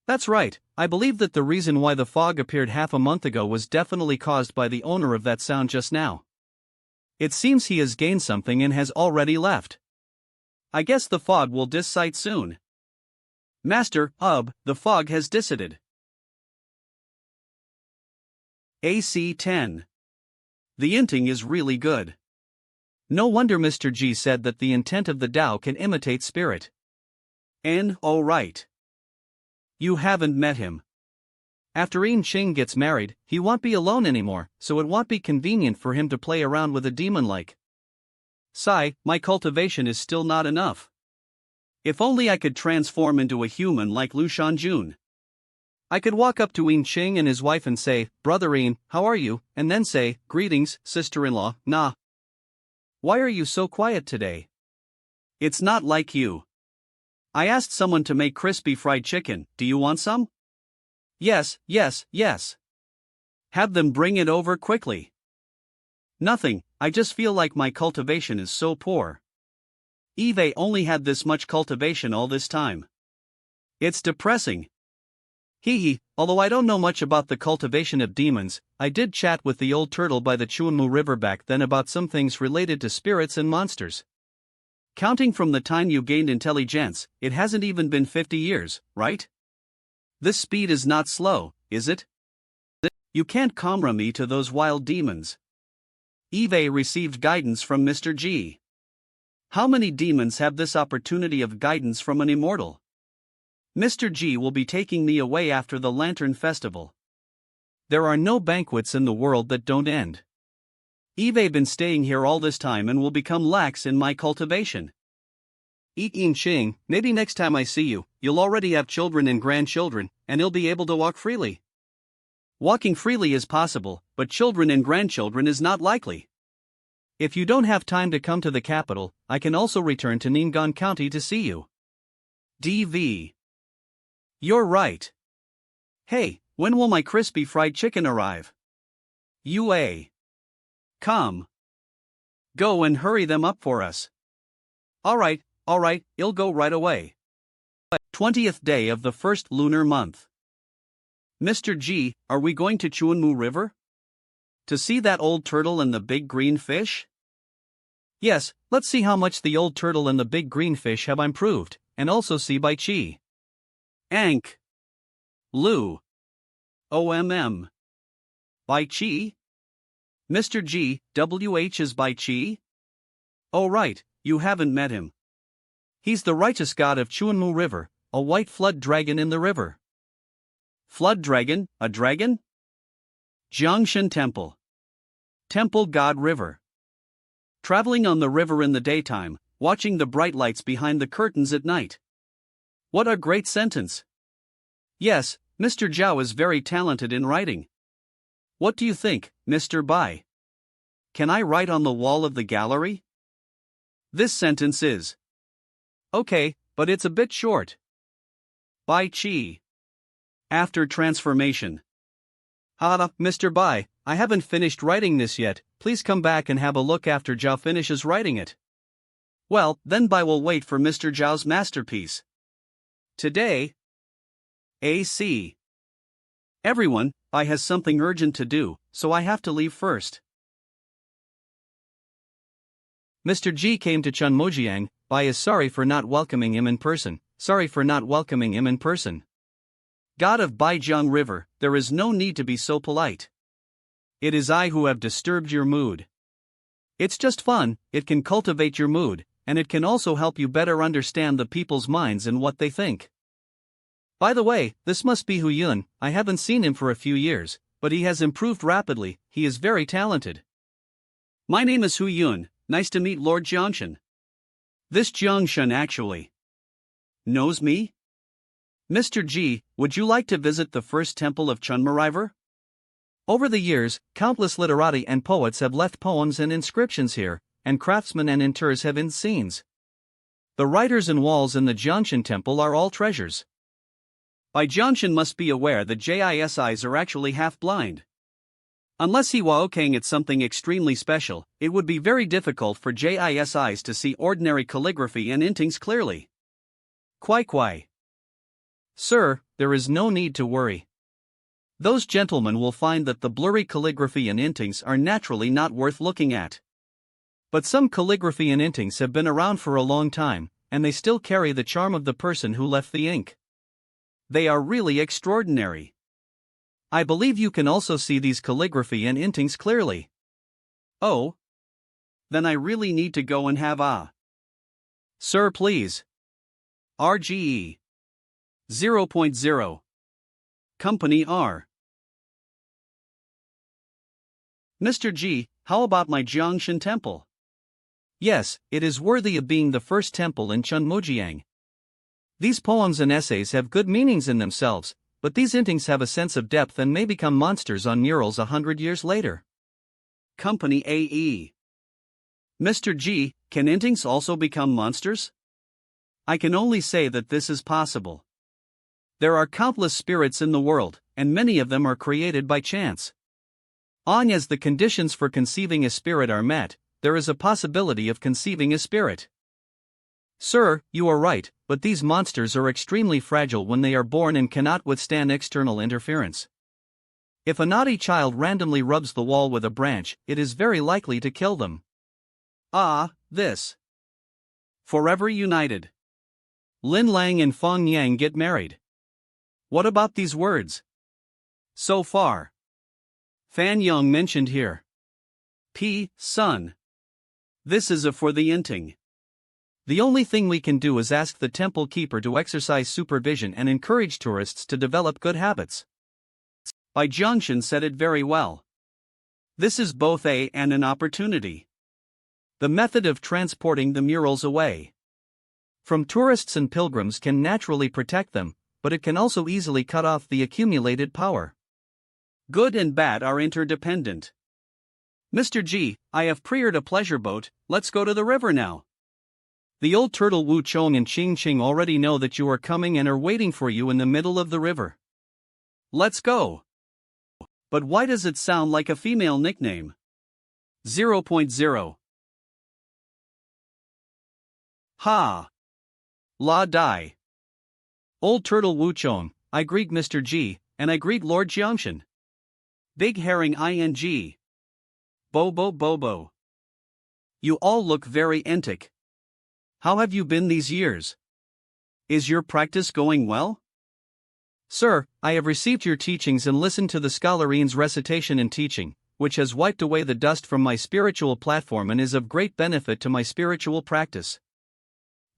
That's right, I believe that the reason why the fog appeared half a month ago was definitely caused by the owner of that sound just now. It seems he has gained something and has already left. I guess the fog will dissipate soon. Master, the fog has dissipated. AC 10. The inting is really good. No wonder Mr. G said that the intent of the Tao can imitate spirit. Oh right. You haven't met him. After Yin Ching gets married, he won't be alone anymore, so it won't be convenient for him to play around with a demon like. Sigh, my cultivation is still not enough. If only I could transform into a human like Lu Shanjun. I could walk up to Yin Ching and his wife and say, "Brother Yin, how are you?" and then say, "Greetings, sister-in-law, nah." Why are you so quiet today? It's not like you. I asked someone to make crispy fried chicken, do you want some? Yes, yes, yes. Have them bring it over quickly. Nothing, I just feel like my cultivation is so poor. Eve only had this much cultivation all this time. It's depressing. Hee, although I don't know much about the cultivation of demons, I did chat with the old turtle by the Chuanmu River back then about some things related to spirits and monsters. Counting from the time you gained intelligence, it hasn't even been 50 years, right? This speed is not slow, is it? You can't comra me to those wild demons. Eve received guidance from Mr. G. How many demons have this opportunity of guidance from an immortal? Mr. G will be taking me away after the Lantern Festival. There are no banquets in the world that don't end. Eve been staying here all this time and will become lax in my cultivation. Eat Yin Ching, maybe next time I see you, you'll already have children and grandchildren, and you'll be able to walk freely. Walking freely is possible, but children and grandchildren is not likely. If you don't have time to come to the capital, I can also return to Ning'an County to see you. DV. You're right. Hey, when will my crispy fried chicken arrive? UA. Come. Go and hurry them up for us. Alright, it'll go right away. 20th day of the first lunar month. Mr. G, are we going to Chuanmu River? To see that old turtle and the big green fish? Yes, let's see how much the old turtle and the big green fish have improved, and also see Bai Chi. Ank. Lu. OMM. Bai Chi? Mr. G, WH is Bai Chi? Oh right, you haven't met him. He's the righteous god of Chuanmu River, a white flood dragon in the river. Flood dragon, a dragon? Jiangshan Temple. Temple God River. Traveling on the river in the daytime, watching the bright lights behind the curtains at night. What a great sentence. Yes, Mr. Zhao is very talented in writing. What do you think, Mr. Bai? Can I write on the wall of the gallery? This sentence is. Okay, but it's a bit short. Bai Chi. After transformation. Mr. Bai, I haven't finished writing this yet, please come back and have a look after Zhao finishes writing it. Well, then Bai will wait for Mr. Zhao's masterpiece. Today. AC. Everyone, Bai has something urgent to do, so I have to leave first. Mr. G came to Chunmojiang. Bai is sorry for not welcoming him in person. God of Baijiang River, there is no need to be so polite. It is I who have disturbed your mood. It's just fun, it can cultivate your mood, and it can also help you better understand the people's minds and what they think. By the way, this must be Yuan. I haven't seen him for a few years, but he has improved rapidly, he is very talented. My name is Yuan, nice to meet Lord Jiangshan. This Jiangshan actually knows me? Mr. G, would you like to visit the first temple of Chunma River? Over the years, countless literati and poets have left poems and inscriptions here, and craftsmen and inters have in scenes. The writers and walls in the Jiangshan temple are all treasures. Bai Jiangshan must be aware that JIS eyes are actually half blind. Unless he Waokang it's something extremely special, it would be very difficult for JIS eyes to see ordinary calligraphy and intings clearly. Kwai. Sir, there is no need to worry. Those gentlemen will find that the blurry calligraphy and intings are naturally not worth looking at. But some calligraphy and intings have been around for a long time, and they still carry the charm of the person who left the ink. They are really extraordinary. I believe you can also see these calligraphy and intings clearly. Oh? Then I really need to go and have a. Sir, please. RGE 0.0. Company R. Mr. G, how about my Jiangshan temple? Yes, it is worthy of being the first temple in Chunmojiang. These poems and essays have good meanings in themselves, but these intings have a sense of depth and may become monsters on murals 100 years later. Company AE. Mr. G, can intings also become monsters? I can only say that this is possible. There are countless spirits in the world, and many of them are created by chance. As the conditions for conceiving a spirit are met, there is a possibility of conceiving a spirit. Sir, you are right, but these monsters are extremely fragile when they are born and cannot withstand external interference. If a naughty child randomly rubs the wall with a branch, it is very likely to kill them. This. Forever united. Lin Lang and Feng Yang get married. What about these words? So far. Fan Yang mentioned here. Son. This is a for the inting. The only thing we can do is ask the temple keeper to exercise supervision and encourage tourists to develop good habits. Bai Jiangshan said it very well. This is both and an opportunity. The method of transporting the murals away from tourists and pilgrims can naturally protect them, but it can also easily cut off the accumulated power. Good and bad are interdependent. Mr. G, I have prepared a pleasure boat, let's go to the river now. The old turtle Wu Chong and Ching Ching already know that you are coming and are waiting for you in the middle of the river. Let's go. But why does it sound like a female nickname? 0.0. Ha! La Dai. Old turtle Wu Chong, I greet Mr. G, and I greet Lord Jiangshan. Big herring ing. Bobo. You all look very antic. How have you been these years? Is your practice going well? Sir, I have received your teachings and listened to the scholarine's recitation and teaching, which has wiped away the dust from my spiritual platform and is of great benefit to my spiritual practice.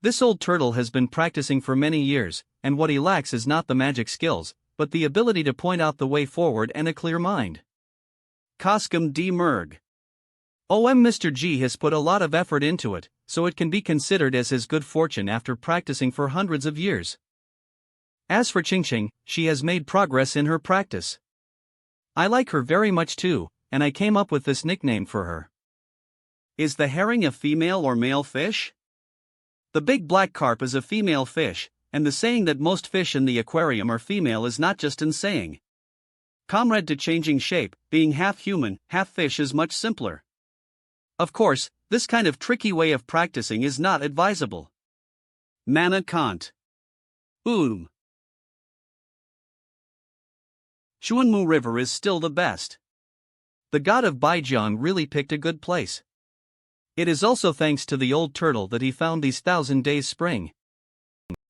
This old turtle has been practicing for many years, and what he lacks is not the magic skills, but the ability to point out the way forward and a clear mind. Koskum D. Merg. Mr. G has put a lot of effort into it, so it can be considered as his good fortune after practicing for hundreds of years. As for Ching Ching, she has made progress in her practice. I like her very much too, and I came up with this nickname for her. Is the herring a female or male fish? The big black carp is a female fish, and the saying that most fish in the aquarium are female is not just in saying. Comrade to changing shape, being half human, half fish is much simpler. Of course, this kind of tricky way of practicing is not advisable. Mana Kant. Xuanmu River is still the best. The god of Baijiang really picked a good place. It is also thanks to the old turtle that he found these 1,000 days spring.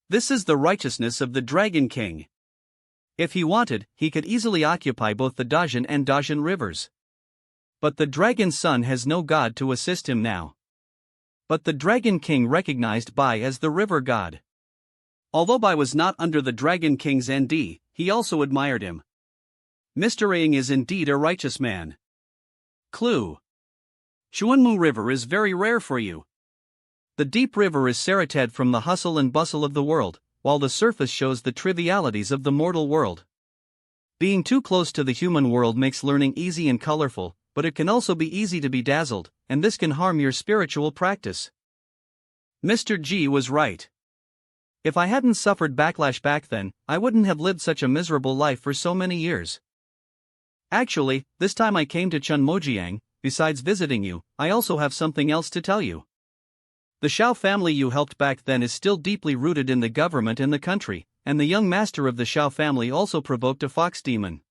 This is the righteousness of the Dragon King. If he wanted, he could easily occupy both the Dajin and Dajin rivers. But the Dragon Son has no god to assist him now. But the Dragon King recognized Bai as the river god. Although Bai was not under the Dragon King's ND, he also admired him. Mr. Aang is indeed a righteous man. Clue. Xuanmu River is very rare for you. The deep river is serrated from the hustle and bustle of the world, while the surface shows the trivialities of the mortal world. Being too close to the human world makes learning easy and colorful, but it can also be easy to be dazzled, and this can harm your spiritual practice. Mr. G was right. If I hadn't suffered backlash back then, I wouldn't have lived such a miserable life for so many years. Actually, this time I came to Chunmojiang, besides visiting you, I also have something else to tell you. The Shao family you helped back then is still deeply rooted in the government and the country, and the young master of the Shao family also provoked a fox demon.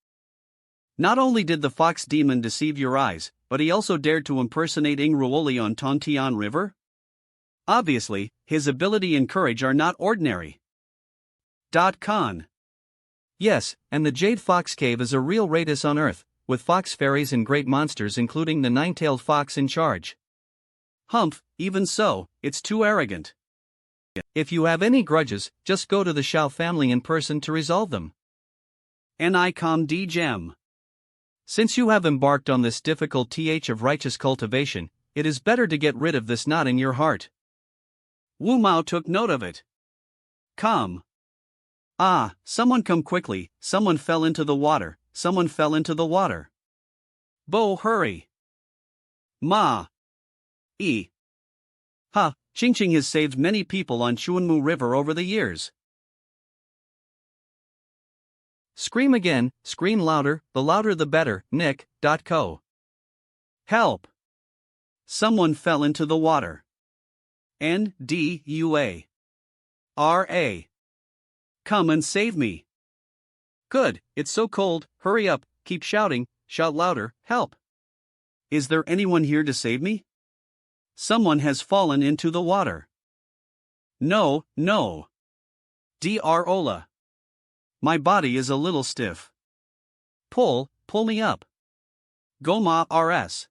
Not only did the fox demon deceive your eyes, but he also dared to impersonate enro on Tontian River? Obviously, his ability and courage are not ordinary. Con. Yes, and the Jade Fox Cave is a real raidus on Earth, with fox fairies and great monsters including the nine-tailed fox in charge. Humph, even so, it's too arrogant. If you have any grudges, just go to the Shao family in person to resolve them. Anicam D gem. Since you have embarked on this difficult th of righteous cultivation, it is better to get rid of this knot in your heart. Wu Mao took note of it. Come. Ah, someone come quickly, someone fell into the water, someone fell into the water. Bo, hurry. Ma. E. Ha, Chingching has saved many people on Chuanmu River over the years. Scream again, scream louder, the louder the better, Nick.co. Help! Someone fell into the water. Ndua. Ra. Come and save me. Good, it's so cold, hurry up, keep shouting, shout louder, help. Is there anyone here to save me? Someone has fallen into the water. No, no. Dr. Ola. My body is a little stiff. Pull me up. Goma RS.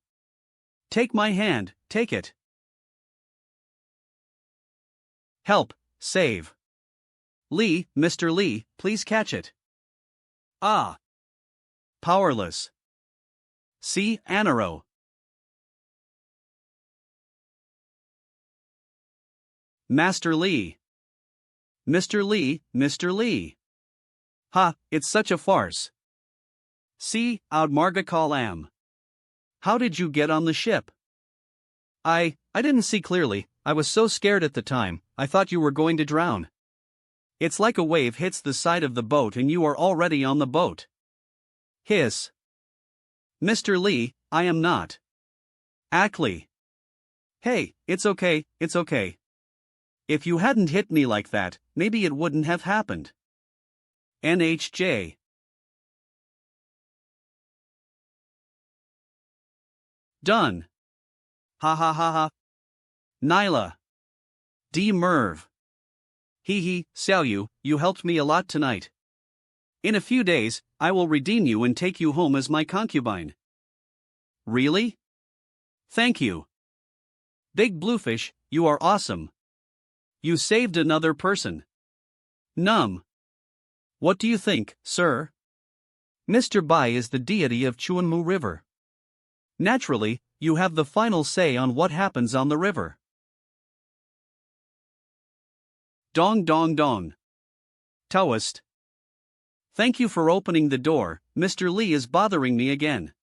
Take my hand, take it. Help, save. Lee, Mr. Lee, please catch it. Ah. Powerless. See, enro. Master Lee. Mr. Lee, Mr. Lee. Ha, it's such a farce. See, out Margakal am. How did you get on the ship? I didn't see clearly, I was so scared at the time, I thought you were going to drown. It's like a wave hits the side of the boat and you are already on the boat. Hiss. Mr. Lee, I am not. Ackley. Hey, it's okay, it's okay. If you hadn't hit me like that, maybe it wouldn't have happened. NHJ. Done. Ha ha ha ha. Nyla. D. Merv. Hee, Xiao you helped me a lot tonight. In a few days, I will redeem you and take you home as my concubine. Really? Thank you. Big Bluefish, you are awesome. You saved another person. Num. What do you think, sir? Mr. Bai is the deity of Chuanmu River. Naturally, you have the final say on what happens on the river. Dong dong dong. Taoist. Thank you for opening the door, Mr. Lee is bothering me again.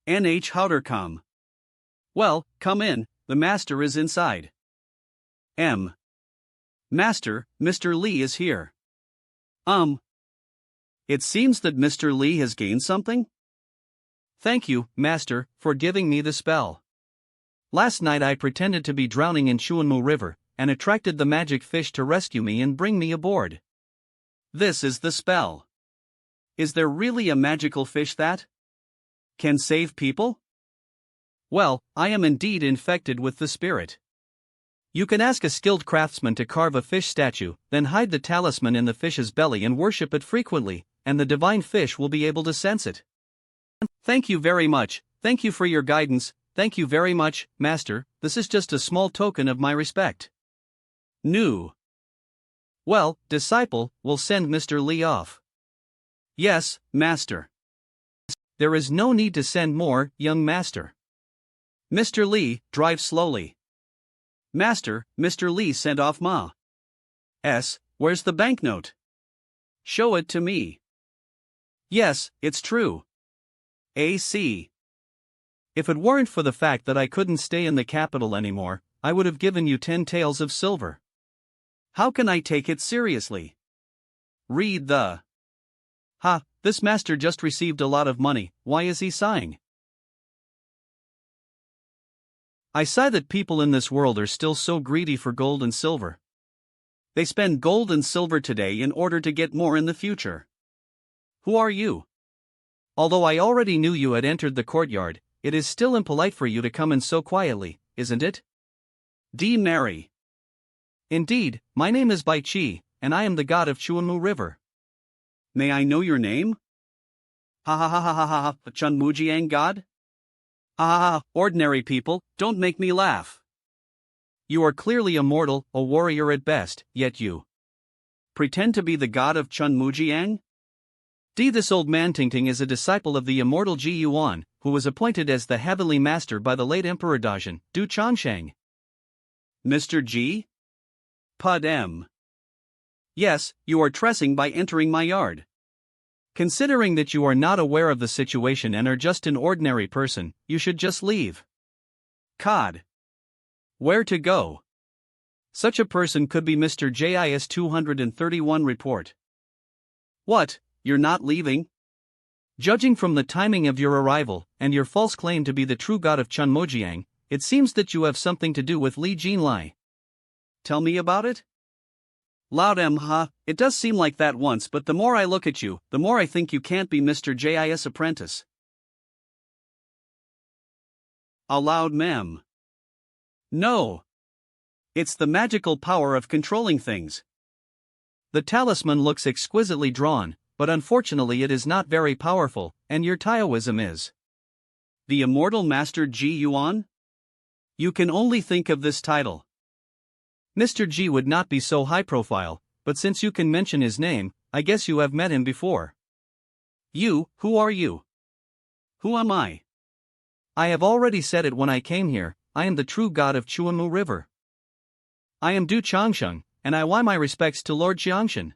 NH Houdercom. Well, come in, the master is inside. M. Master, Mr. Lee is here. It seems that Mr. Lee has gained something? Thank you, Master, for giving me the spell. Last night I pretended to be drowning in Chuanmu River, and attracted the magic fish to rescue me and bring me aboard. This is the spell. Is there really a magical fish that can save people? Well, I am indeed infected with the spirit. You can ask a skilled craftsman to carve a fish statue, then hide the talisman in the fish's belly and worship it frequently, and the divine fish will be able to sense it. Thank you very much, thank you for your guidance, thank you very much, Master, this is just a small token of my respect. New. Well, disciple, will send Mr. Lee off. Yes, Master. There is no need to send more, young Master. Mr. Lee, drive slowly. Master, Mr. Lee sent off Ma. Where's the banknote? Show it to me. Yes, it's true. AC. If it weren't for the fact that I couldn't stay in the capital anymore, I would have given you 10 taels of silver. How can I take it seriously? Read the. Ha, this master just received a lot of money, why is he sighing? I sigh that people in this world are still so greedy for gold and silver. They spend gold and silver today in order to get more in the future. Who are you? Although I already knew you had entered the courtyard, it is still impolite for you to come in so quietly, isn't it? D. Mary. Indeed, my name is Bai Chi, and I am the god of Chuanmu River. May I know your name? Ha ha ha ha ha ha, Chunmujiang god? Ha ha ha, ordinary people, don't make me laugh. You are clearly a mortal, a warrior at best, yet you pretend to be the god of Chunmujiang? This old man Tingting is a disciple of the immortal Yuan, who was appointed as the heavenly master by the late Emperor Dajin, Du Changsheng. Mr. G? Pud M. Yes, you are trespassing by entering my yard. Considering that you are not aware of the situation and are just an ordinary person, you should just leave. Cod. Where to go? Such a person could be Mr. JIS 231 report. What, you're not leaving? Judging from the timing of your arrival, and your false claim to be the true god of Chunmojiang, it seems that you have something to do with Li Jinlai. Tell me about it? Loud it does seem like that once, but the more I look at you, the more I think you can't be Mr. JIS apprentice. A loud mem. No. It's the magical power of controlling things. The talisman looks exquisitely drawn, but unfortunately it is not very powerful, and your Taoism is. The immortal master Ji Yuan? You can only think of this title. Mr. G would not be so high profile, but since you can mention his name, I guess you have met him before. You, who are you? Who am I? I have already said it when I came here, I am the true god of Chuanmu River. I am Du Changsheng, and I why my respects to Lord Jiangshan.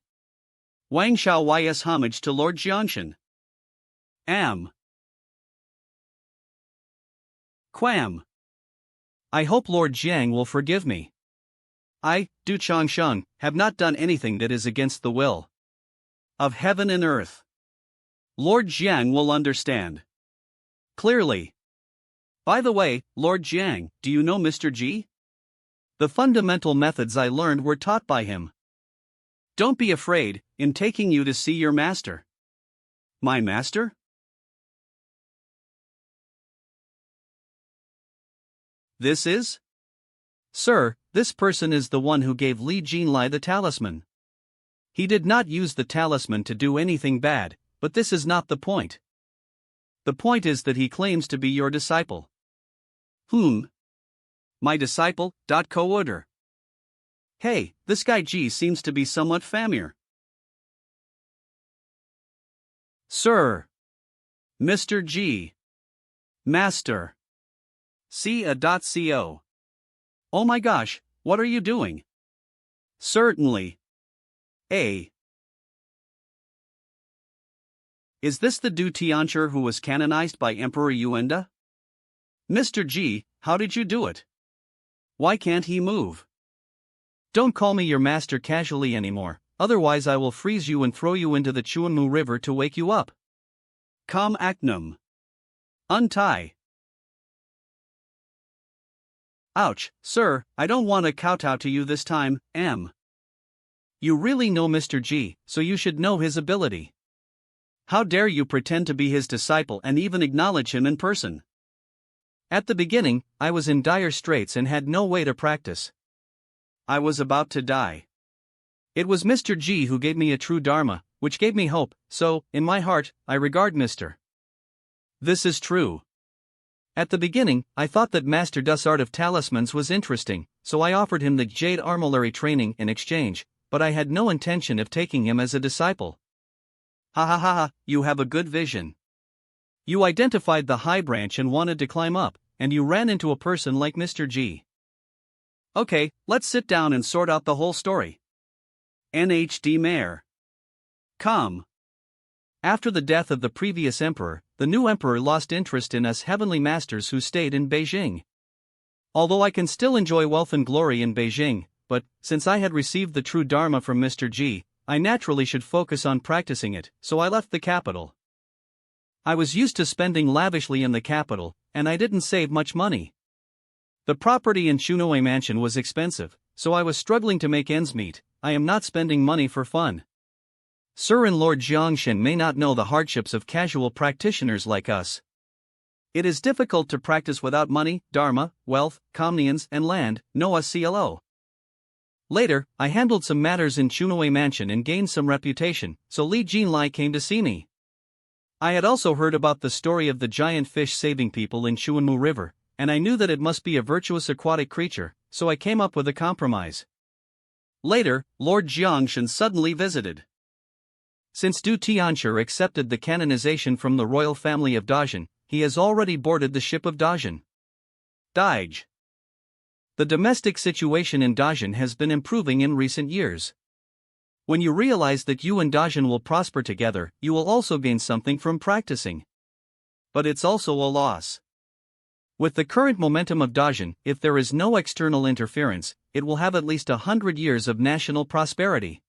Wang Shao ys homage to Lord Jiangshan. Am. Quam. I hope Lord Jiang will forgive me. I, Du Changsheng, have not done anything that is against the will of heaven and earth. Lord Jiang will understand. Clearly. By the way, Lord Jiang, do you know Mr. G? The fundamental methods I learned were taught by him. Don't be afraid, in taking you to see your master. My master? This is? Sir, this person is the one who gave Li Jinlai the talisman. He did not use the talisman to do anything bad, but this is not the point. The point is that he claims to be your disciple. Whom? My disciple, co-order. Hey, this guy G seems to be somewhat familiar. Sir. Mr. G. Master. C.co. Oh my gosh, what are you doing? Certainly. A. Is this the Du Tiancher who was canonized by Emperor Yuan? Mr. G, how did you do it? Why can't he move? Don't call me your master casually anymore, otherwise I will freeze you and throw you into the Chuanmu River to wake you up. Com acnum. Untie. Ouch, sir, I don't want to kowtow to you this time, M. You really know Mr. G, so you should know his ability. How dare you pretend to be his disciple and even acknowledge him in person? At the beginning, I was in dire straits and had no way to practice. I was about to die. It was Mr. G who gave me a true dharma, which gave me hope, so, in my heart, I regard Mr. This is true. At the beginning, I thought that Master Du's art of talismans was interesting, so I offered him the jade armillary training in exchange, but I had no intention of taking him as a disciple. Ha, you have a good vision. You identified the high branch and wanted to climb up, and you ran into a person like Mr. G. Okay, let's sit down and sort out the whole story. NHD Mayor. Come. After the death of the previous emperor, the new emperor lost interest in us heavenly masters who stayed in Beijing. Although I can still enjoy wealth and glory in Beijing, but, since I had received the true dharma from Mr. G, I naturally should focus on practicing it, so I left the capital. I was used to spending lavishly in the capital, and I didn't save much money. The property in Chunoi Mansion was expensive, so I was struggling to make ends meet. I am not spending money for fun. Sir and Lord Jiangshan may not know the hardships of casual practitioners like us. It is difficult to practice without money, dharma, wealth, comnians, and land, Noah CLO. Later, I handled some matters in Chunoi Mansion and gained some reputation, so Li Jinlai came to see me. I had also heard about the story of the giant fish saving people in Chuanmu River, and I knew that it must be a virtuous aquatic creature, so I came up with a compromise. Later, Lord Jiangshan suddenly visited. Since Du Tianshi accepted the canonization from the royal family of Dajin, he has already boarded the ship of Dajin. Daij. The domestic situation in Dajin has been improving in recent years. When you realize that you and Dajin will prosper together, you will also gain something from practicing. But it's also a loss. With the current momentum of Dajin, if there is no external interference, it will have at least 100 years of national prosperity.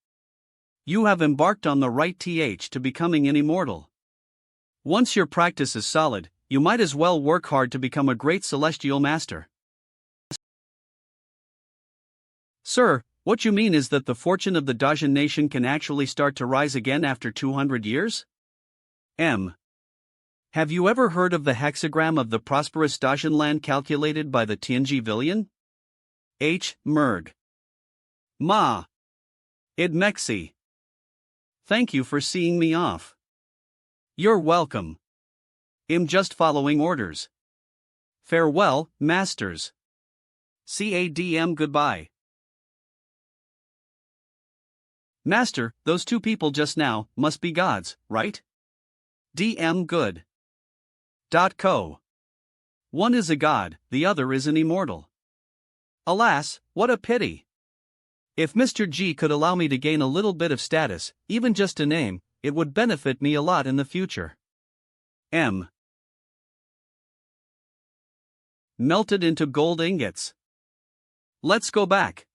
You have embarked on the right path to becoming an immortal. Once your practice is solid, you might as well work hard to become a great celestial master. Sir, what you mean is that the fortune of the Dajin nation can actually start to rise again after 200 years? Have you ever heard of the hexagram of the prosperous Dajin land calculated by the Tianji Villian? Merg. Ma. Id Mexi. Thank you for seeing me off. You're welcome. I'm just following orders. Farewell, masters. CADM goodbye. Master, those two people just now must be gods, right? DM good. .co. One is a god, the other is an immortal. Alas, what a pity. If Mr. G could allow me to gain a little bit of status, even just a name, it would benefit me a lot in the future. Melted into gold ingots. Let's go back.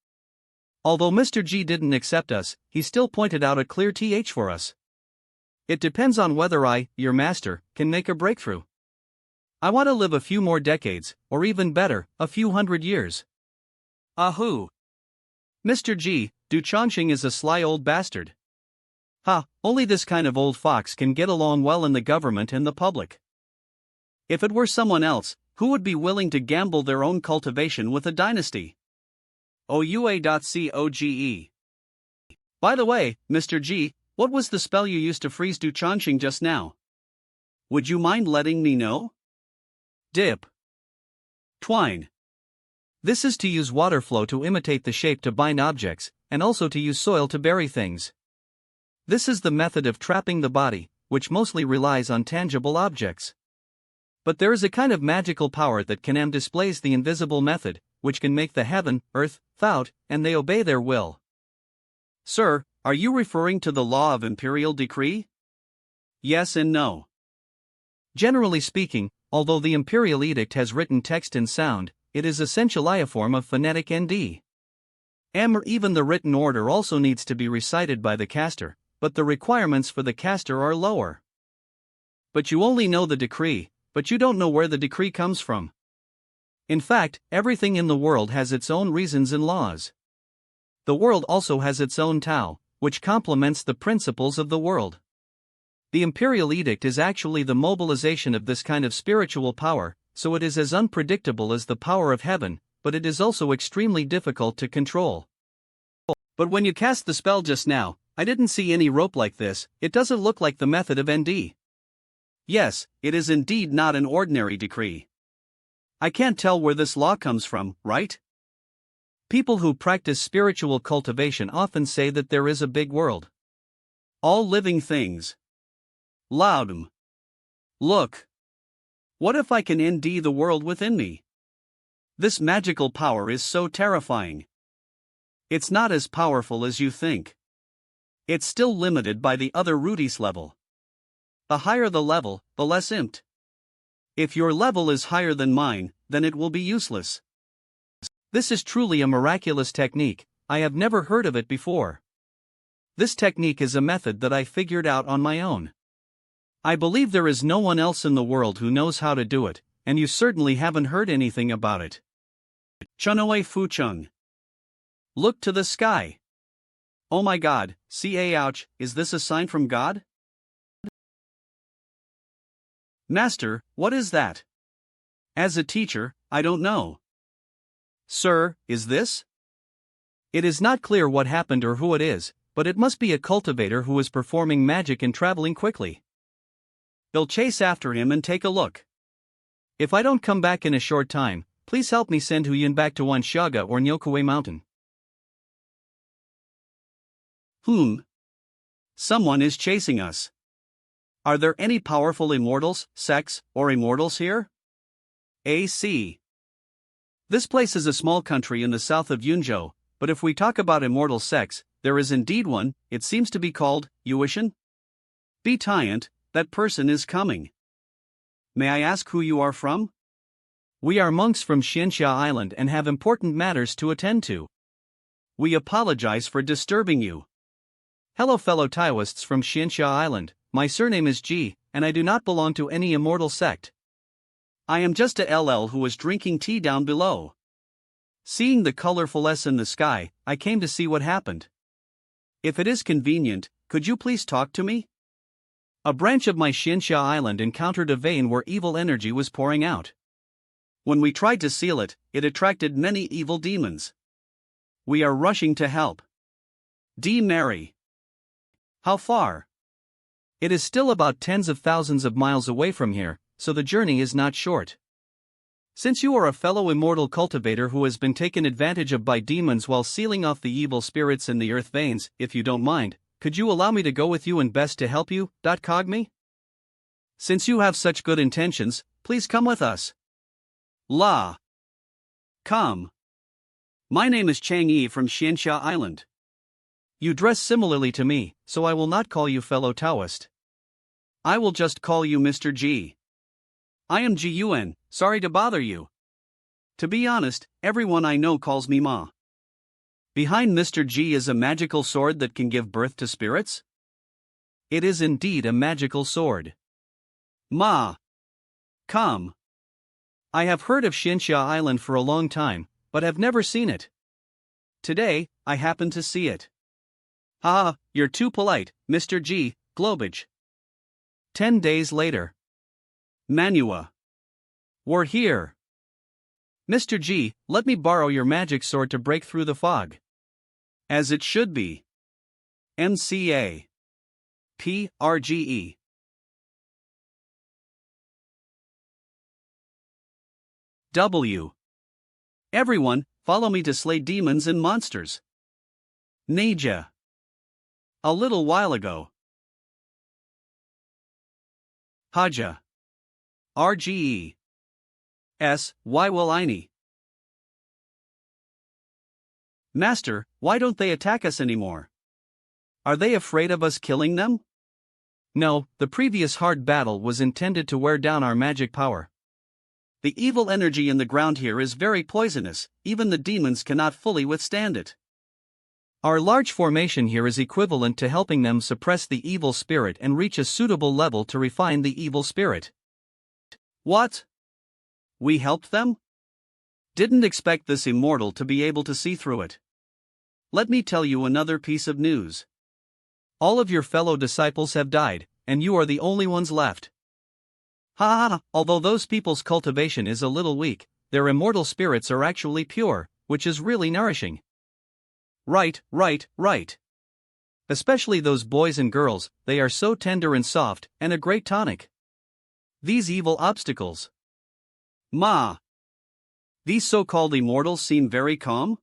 Although Mr. G didn't accept us, he still pointed out a clear th for us. It depends on whether I, your master, can make a breakthrough. I want to live a few more decades, or even better, a few hundred years. Ahoo! Mr. G, Du Chongqing is a sly old bastard. Ha, only this kind of old fox can get along well in the government and the public. If it were someone else, who would be willing to gamble their own cultivation with a dynasty? OUA.COGE. By the way, Mr. G, what was the spell you used to freeze Du Chongqing just now? Would you mind letting me know? Dip. Twine. This is to use water flow to imitate the shape to bind objects, and also to use soil to bury things. This is the method of trapping the body, which mostly relies on tangible objects. But there is a kind of magical power that can displays the invisible method, which can make the heaven, earth, thout, and they obey their will. Sir, are you referring to the law of imperial decree? Yes and no. Generally speaking, although the imperial edict has written text and sound, it is essentially a form of phonetic nd. Or even the written order also needs to be recited by the caster, but the requirements for the caster are lower. But you only know the decree, but you don't know where the decree comes from. In fact, everything in the world has its own reasons and laws. The world also has its own Tao, which complements the principles of the world. The imperial edict is actually the mobilization of this kind of spiritual power, so it is as unpredictable as the power of heaven, but it is also extremely difficult to control. But when you cast the spell just now, I didn't see any rope like this. It doesn't look like the method of ND. Yes, it is indeed not an ordinary decree. I can't tell where this law comes from, right? People who practice spiritual cultivation often say that there is a big world. All living things. Loudum. Look. What if I can ND the world within me? This magical power is so terrifying. It's not as powerful as you think. It's still limited by the other Rudy's level. The higher the level, the less impt. If your level is higher than mine, then it will be useless. This is truly a miraculous technique. I have never heard of it before. This technique is a method that I figured out on my own. I believe there is no one else in the world who knows how to do it, and you certainly haven't heard anything about it. Chunoe Fucheng. Look to the sky. Oh my god, ouch, is this a sign from God? Master, what is that? As a teacher, I don't know. Sir, is this? It is not clear what happened or who it is, but it must be a cultivator who is performing magic and traveling quickly. They'll chase after him and take a look. If I don't come back in a short time, please help me send Yuan back to Wanshaga or Nyokaway Mountain. Someone is chasing us. Are there any powerful immortals, sects, or immortals here? AC. This place is a small country in the south of Yunzhou, but if we talk about immortal sects, there is indeed one. It seems to be called Yuishan. Be Tyant, that person is coming. May I ask who you are from? We are monks from Xianxia Island and have important matters to attend to. We apologize for disturbing you. Hello fellow Taoists from Xianxia Island, my surname is Ji, and I do not belong to any immortal sect. I am just a LL who was drinking tea down below. Seeing the colorful S in the sky, I came to see what happened. If it is convenient, could you please talk to me? A branch of my Xianxia Island encountered a vein where evil energy was pouring out. When we tried to seal it, it attracted many evil demons. We are rushing to help. D. Mary. How far? It is still about tens of thousands of miles away from here, so the journey is not short. Since you are a fellow immortal cultivator who has been taken advantage of by demons while sealing off the evil spirits in the earth veins, if you don't mind, could you allow me to go with you and best to help you, Cogme? Since you have such good intentions, please come with us. La. Come. My name is Chang Yi from Xianxia Island. You dress similarly to me, so I will not call you fellow Taoist. I will just call you Mr. G. I am Ji Yuan, sorry to bother you. To be honest, everyone I know calls me Ma. Behind Mr. G is a magical sword that can give birth to spirits? It is indeed a magical sword. Ma. Come. I have heard of Xianxia Island for a long time, but have never seen it. Today, I happen to see it. Ah, you're too polite, Mr. G, Globage. 10 days later. Manhwa. We're here. Mr. G, let me borrow your magic sword to break through the fog. As it should be. MCA. PRGE. W. Everyone, follow me to slay demons and monsters. Neja. A little while ago. Haja. RGE. S. Why will I? Master, why don't they attack us anymore? Are they afraid of us killing them? No, the previous hard battle was intended to wear down our magic power. The evil energy in the ground here is very poisonous, even the demons cannot fully withstand it. Our large formation here is equivalent to helping them suppress the evil spirit and reach a suitable level to refine the evil spirit. What? We helped them? Didn't expect this immortal to be able to see through it. Let me tell you another piece of news. All of your fellow disciples have died, and you are the only ones left. Ha ha, although those people's cultivation is a little weak, their immortal spirits are actually pure, which is really nourishing. Right. Especially those boys and girls, they are so tender and soft, and a great tonic. These evil obstacles. Ma. These so-called immortals seem very calm?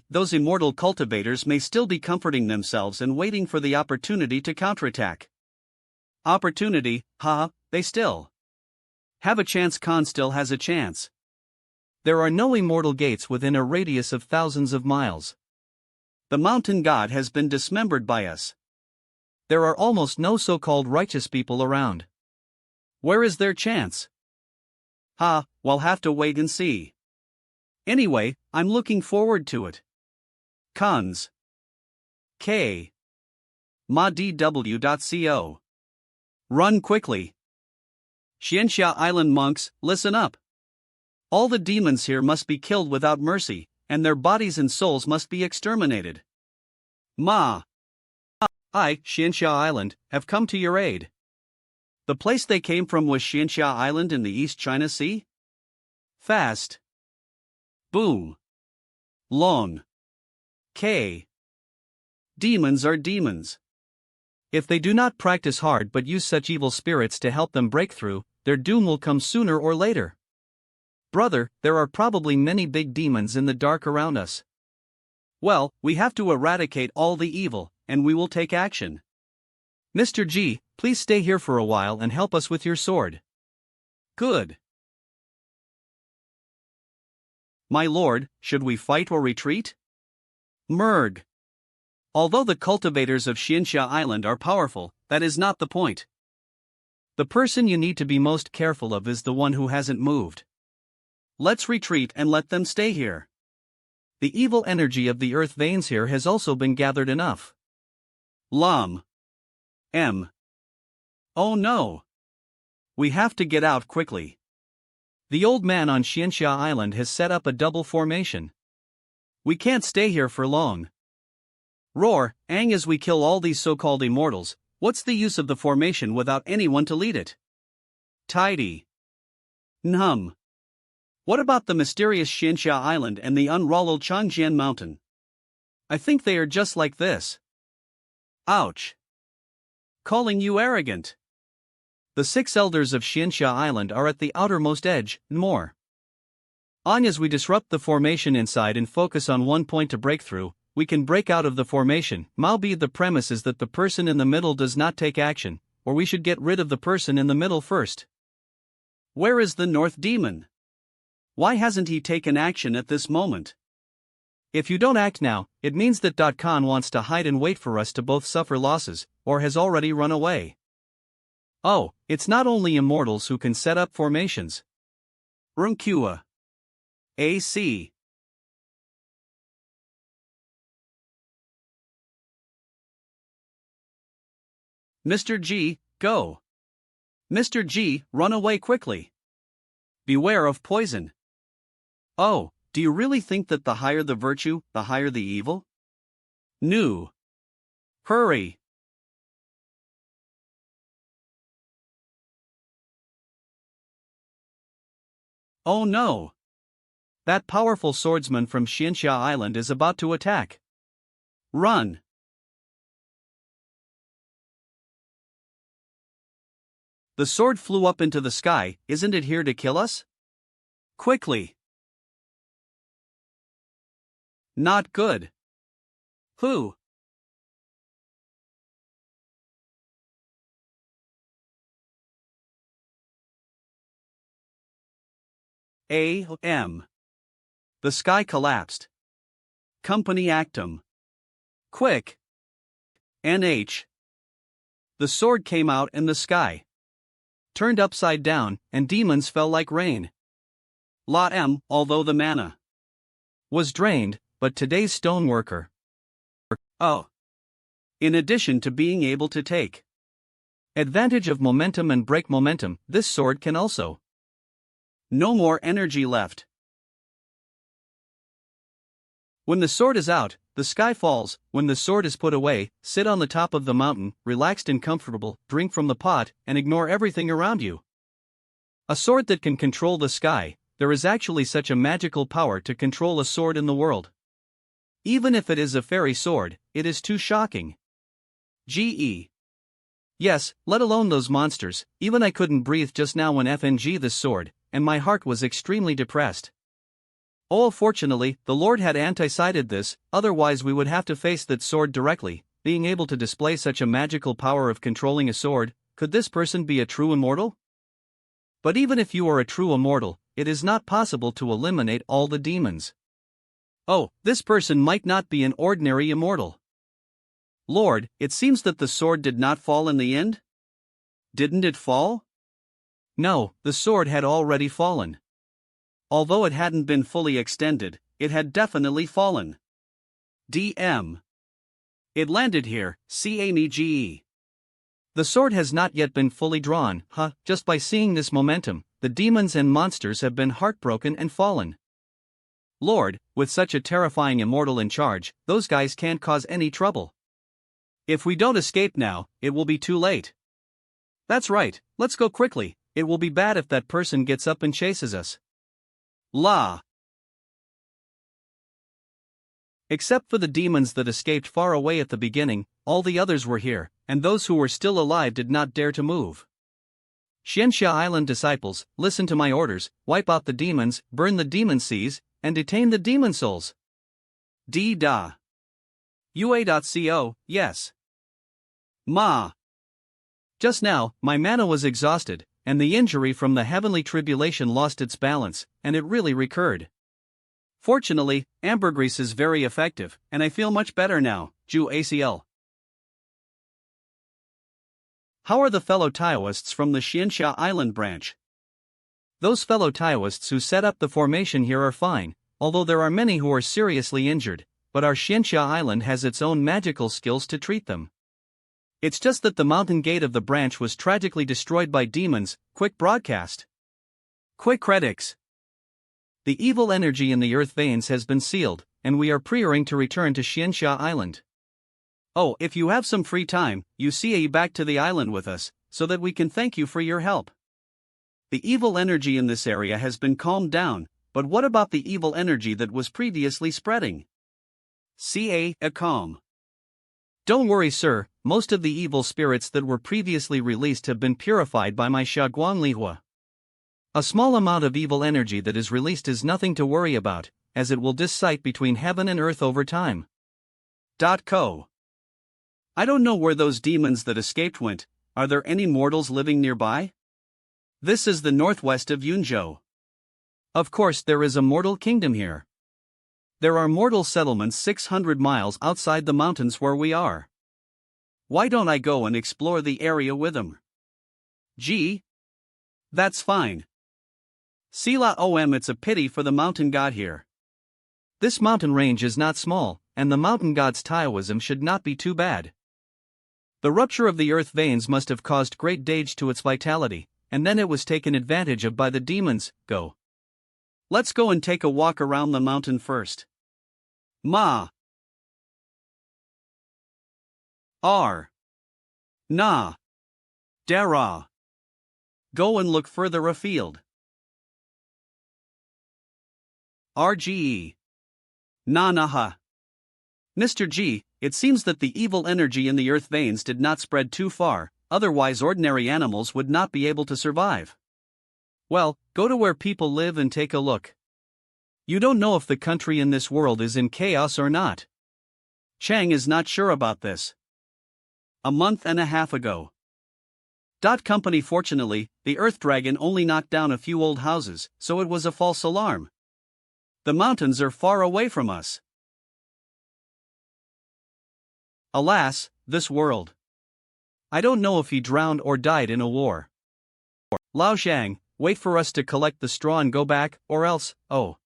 Those immortal cultivators may still be comforting themselves and waiting for the opportunity to counterattack. Opportunity, they still have a chance. Khan still has a chance. There are no immortal gates within a radius of thousands of miles. The mountain god has been dismembered by us. There are almost no so-called righteous people around. Where is their chance? We'll have to wait and see. Anyway, I'm looking forward to it. Cons. K. madw.co. Run quickly. Xianxia Island monks, listen up. All the demons here must be killed without mercy, and their bodies and souls must be exterminated. Ma. I, Xianxia Island, have come to your aid. The place they came from was Xianxia Island in the East China Sea? Fast. Boom. Long. K. Demons are demons. If they do not practice hard but use such evil spirits to help them break through, their doom will come sooner or later. Brother, there are probably many big demons in the dark around us. Well, we have to eradicate all the evil, and we will take action. Mr. G, please stay here for a while and help us with your sword. Good. My lord, should we fight or retreat? Merg. Although the cultivators of Xianxia Island are powerful, that is not the point. The person you need to be most careful of is the one who hasn't moved. Let's retreat and let them stay here. The evil energy of the earth veins here has also been gathered enough. Lam. M. Oh no. We have to get out quickly. The old man on Xianxia Island has set up a double formation. We can't stay here for long. Roar, Ang, as we kill all these so-called immortals, what's the use of the formation without anyone to lead it? Tidy. Num. What about the mysterious Xianxia Island and the unrolled Changjian Mountain? I think they are just like this. Ouch. Calling you arrogant. The 6 elders of Xianxia Island are at the outermost edge, and more. As we disrupt the formation inside and focus on one point to break through, we can break out of the formation. The premise is that the person in the middle does not take action, or we should get rid of the person in the middle first. Where is the North Demon? Why hasn't he taken action at this moment? If you don't act now, it means that Khan wants to hide and wait for us to both suffer losses, or has already run away. Oh, it's not only immortals who can set up formations. Runkua. AC. Mr. G, go. Mr. G, run away quickly. Beware of poison. Oh, do you really think that the higher the virtue, the higher the evil? No. Hurry. Oh no. That powerful swordsman from Xianxia Island is about to attack. Run. The sword flew up into the sky, isn't it here to kill us? Quickly. Not good. Who? A.M. The sky collapsed. Company Actum. Quick. NH. The sword came out in the sky. Turned upside down, and demons fell like rain. La M, although the mana was drained, but today's stoneworker. Oh. In addition to being able to take advantage of momentum and break momentum, this sword can also. No more energy left. When the sword is out, the sky falls. When the sword is put away, sit on the top of the mountain, relaxed and comfortable, drink from the pot, and ignore everything around you. A sword that can control the sky. There is actually such a magical power to control a sword in the world. Even if it is a fairy sword, it is too shocking. GE. Yes, let alone those monsters, even I couldn't breathe just now when FNG this sword, and my heart was extremely depressed. Oh, fortunately, the Lord had anti-sided this, otherwise we would have to face that sword directly. Being able to display such a magical power of controlling a sword, could this person be a true immortal? But even if you are a true immortal, it is not possible to eliminate all the demons. Oh, this person might not be an ordinary immortal. Lord, it seems that the sword did not fall in the end? Didn't it fall? No, the sword had already fallen. Although it hadn't been fully extended, it had definitely fallen. DM. It landed here, CANEGE. The sword has not yet been fully drawn, just by seeing this momentum, the demons and monsters have been heartbroken and fallen. Lord, with such a terrifying immortal in charge, those guys can't cause any trouble. If we don't escape now, it will be too late. That's right, let's go quickly, it will be bad if that person gets up and chases us. La. Except for the demons that escaped far away at the beginning, all the others were here, and those who were still alive did not dare to move. Xianxia Island disciples, listen to my orders, wipe out the demons, burn the demon seas, and detain the demon souls. Da. UA.co, yes. Ma. Just now, my mana was exhausted, and the injury from the heavenly tribulation lost its balance, and it really recurred. Fortunately, ambergris is very effective, and I feel much better now, Ju ACL. How are the fellow Taoists from the Xianxia Island branch? Those fellow Taoists who set up the formation here are fine, although there are many who are seriously injured, but our Xianxia Island has its own magical skills to treat them. It's just that the mountain gate of the branch was tragically destroyed by demons. Quick broadcast. Quick credits. The evil energy in the earth veins has been sealed, and we are preparing to return to Xianxia Island. Oh, if you have some free time, you see back to the island with us, so that we can thank you for your help. The evil energy in this area has been calmed down, but what about the evil energy that was previously spreading? A calm. Don't worry, sir, most of the evil spirits that were previously released have been purified by my Shaguang Lihua. A small amount of evil energy that is released is nothing to worry about, as it will dissipate between heaven and earth over time. Co. I don't know where those demons that escaped went. Are there any mortals living nearby? This is the northwest of Yunzhou. Of course, there is a mortal kingdom here. There are mortal settlements 600 miles outside the mountains where we are. Why don't I go and explore the area with them? Gee. That's fine. Sila it's a pity for the mountain god here. This mountain range is not small, and the mountain god's Taoism should not be too bad. The rupture of the earth veins must have caused great damage to its vitality, and then it was taken advantage of by the demons. Go. Let's go and take a walk around the mountain first. Ma. R. Na. Dara. Go and look further afield. RGE. Nanaha. Mr. G, it seems that the evil energy in the earth veins did not spread too far, otherwise ordinary animals would not be able to survive. Well, go to where people live and take a look. You don't know if the country in this world is in chaos or not. Chang is not sure about this. A month and a half ago. Company Fortunately, the Earth Dragon only knocked down a few old houses, so it was a false alarm. The mountains are far away from us. Alas, this world. I don't know if he drowned or died in a war. Lao Zhang, wait for us to collect the straw and go back, or else, oh.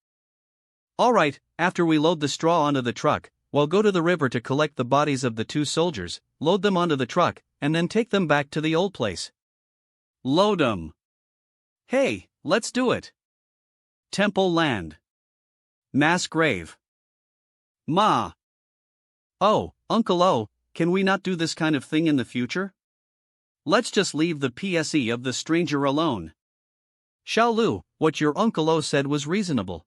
Alright, after we load the straw onto the truck, we'll go to the river to collect the bodies of the 2 soldiers, load them onto the truck, and then take them back to the old place. Load 'em. Hey, let's do it. Temple land. Mass grave. Ma. Oh, Uncle O, can we not do this kind of thing in the future? Let's just leave the PSE of the stranger alone. Xiao Lu, what your Uncle O said was reasonable.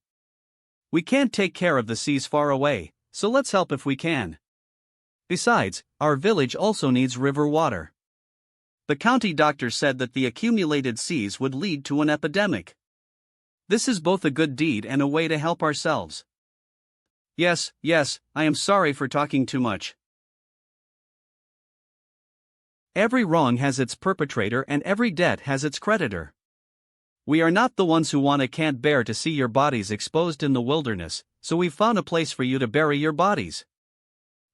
We can't take care of the seas far away, so let's help if we can. Besides, our village also needs river water. The county doctor said that the accumulated seas would lead to an epidemic. This is both a good deed and a way to help ourselves. Yes, I am sorry for talking too much. Every wrong has its perpetrator and every debt has its creditor. We are not the ones who can't bear to see your bodies exposed in the wilderness, so we've found a place for you to bury your bodies.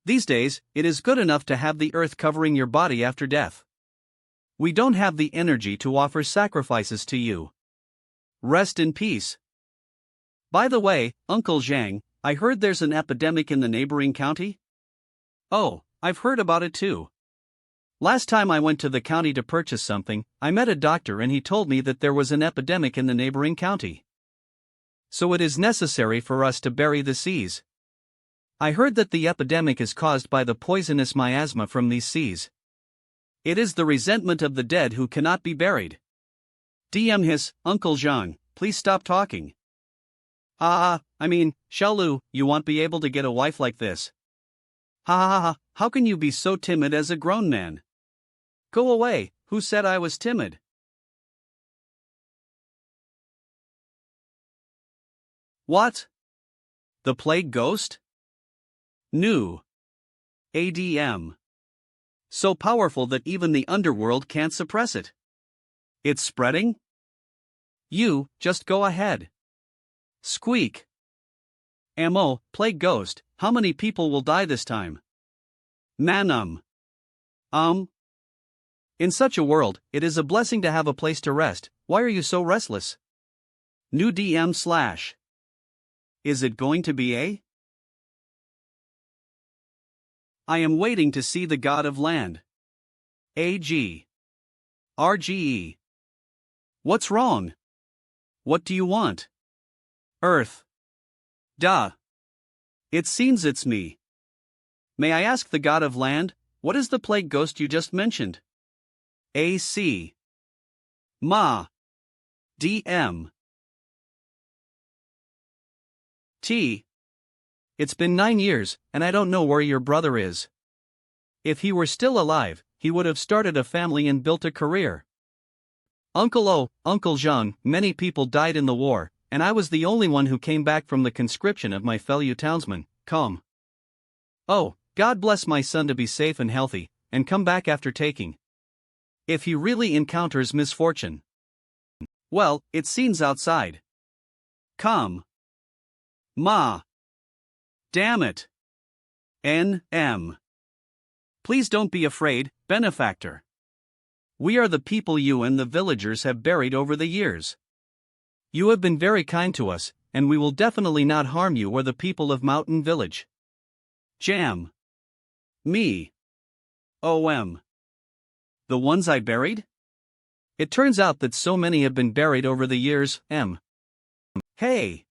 These days, it is good enough to have the earth covering your body after death. We don't have the energy to offer sacrifices to you. Rest in peace. By the way, Uncle Zhang, I heard there's an epidemic in the neighboring county? Oh, I've heard about it too. Last time I went to the county to purchase something, I met a doctor and he told me that there was an epidemic in the neighboring county. So it is necessary for us to bury the seas. I heard that the epidemic is caused by the poisonous miasma from these seas. It is the resentment of the dead who cannot be buried. DM his, Uncle Zhang, please stop talking. Xiaolu, you won't be able to get a wife like this. Ha, how can you be so timid as a grown man? Go away, who said I was timid? What? The plague ghost? New. ADM. So powerful that even the underworld can't suppress it. It's spreading? You, just go ahead. Squeak. Ammo, plague ghost, how many people will die this time? Manum. In such a world, it is a blessing to have a place to rest. Why are you so restless? New DM /. Is it going to be a? I am waiting to see the god of land. AG. RGE. What's wrong? What do you want? Earth. Duh. It seems it's me. May I ask the god of land, what is the plague ghost you just mentioned? AC. Ma. DM. T. It's been 9 years, and I don't know where your brother is. If he were still alive, he would have started a family and built a career. Uncle O, Uncle Zhang, many people died in the war, and I was the only one who came back from the conscription of my fellow townsmen. Come. Oh, God bless my son to be safe and healthy, and come back after taking. If he really encounters misfortune. Well, it seems outside. Come. Ma. Damn it. N.M. Please don't be afraid, benefactor. We are the people you and the villagers have buried over the years. You have been very kind to us, and we will definitely not harm you or the people of Mountain Village. Jam. Me. OM. The ones I buried? It turns out that so many have been buried over the years, M. Hey!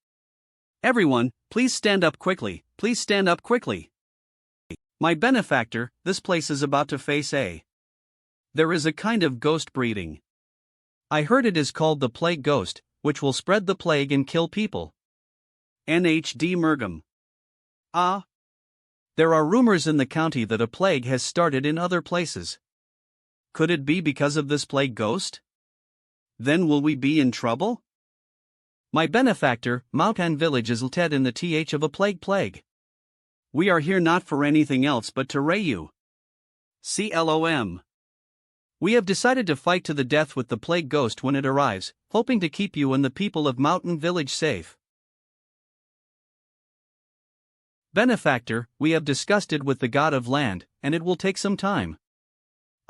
Everyone, please stand up quickly, please stand up quickly. My benefactor, this place is about to face a. There is a kind of ghost breeding. I heard it is called the plague ghost, which will spread the plague and kill people. NHD Mergum. Ah. There are rumors in the county that a plague has started in other places. Could it be because of this plague ghost? Then will we be in trouble? My benefactor, Mountain Village is led in the th of a plague. We are here not for anything else but to ray you. CLOM. We have decided to fight to the death with the plague ghost when it arrives, hoping to keep you and the people of Mountain Village safe. Benefactor, we have discussed it with the god of land, and it will take some time.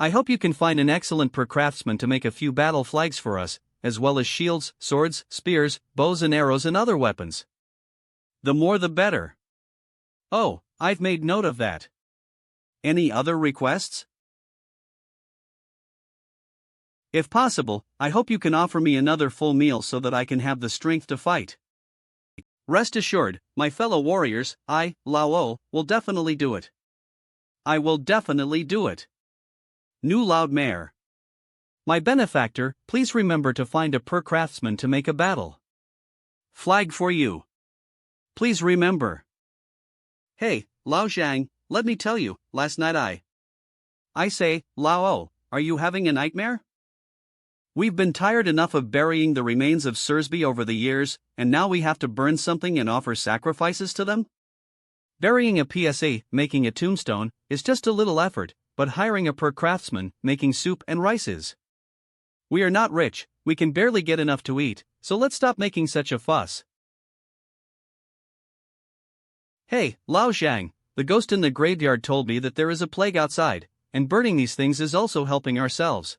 I hope you can find an excellent craftsman to make a few battle flags for us, as well as shields, swords, spears, bows and arrows and other weapons. The more the better. Oh, I've made note of that. Any other requests? If possible, I hope you can offer me another full meal so that I can have the strength to fight. Rest assured, my fellow warriors, I, Lao, will definitely do it. I will definitely do it. New Loud Mare. My benefactor, please remember to find a craftsman to make a battle flag for you. Please remember. Hey, Lao Zhang, let me tell you, last night I say, Lao, are you having a nightmare? We've been tired enough of burying the remains of Sursby over the years, and now we have to burn something and offer sacrifices to them? Burying a PSA, making a tombstone, is just a little effort, but hiring a craftsman, making soup and rice is. We are not rich, we can barely get enough to eat, so let's stop making such a fuss. Hey, Lao Zhang, the ghost in the graveyard told me that there is a plague outside, and burning these things is also helping ourselves.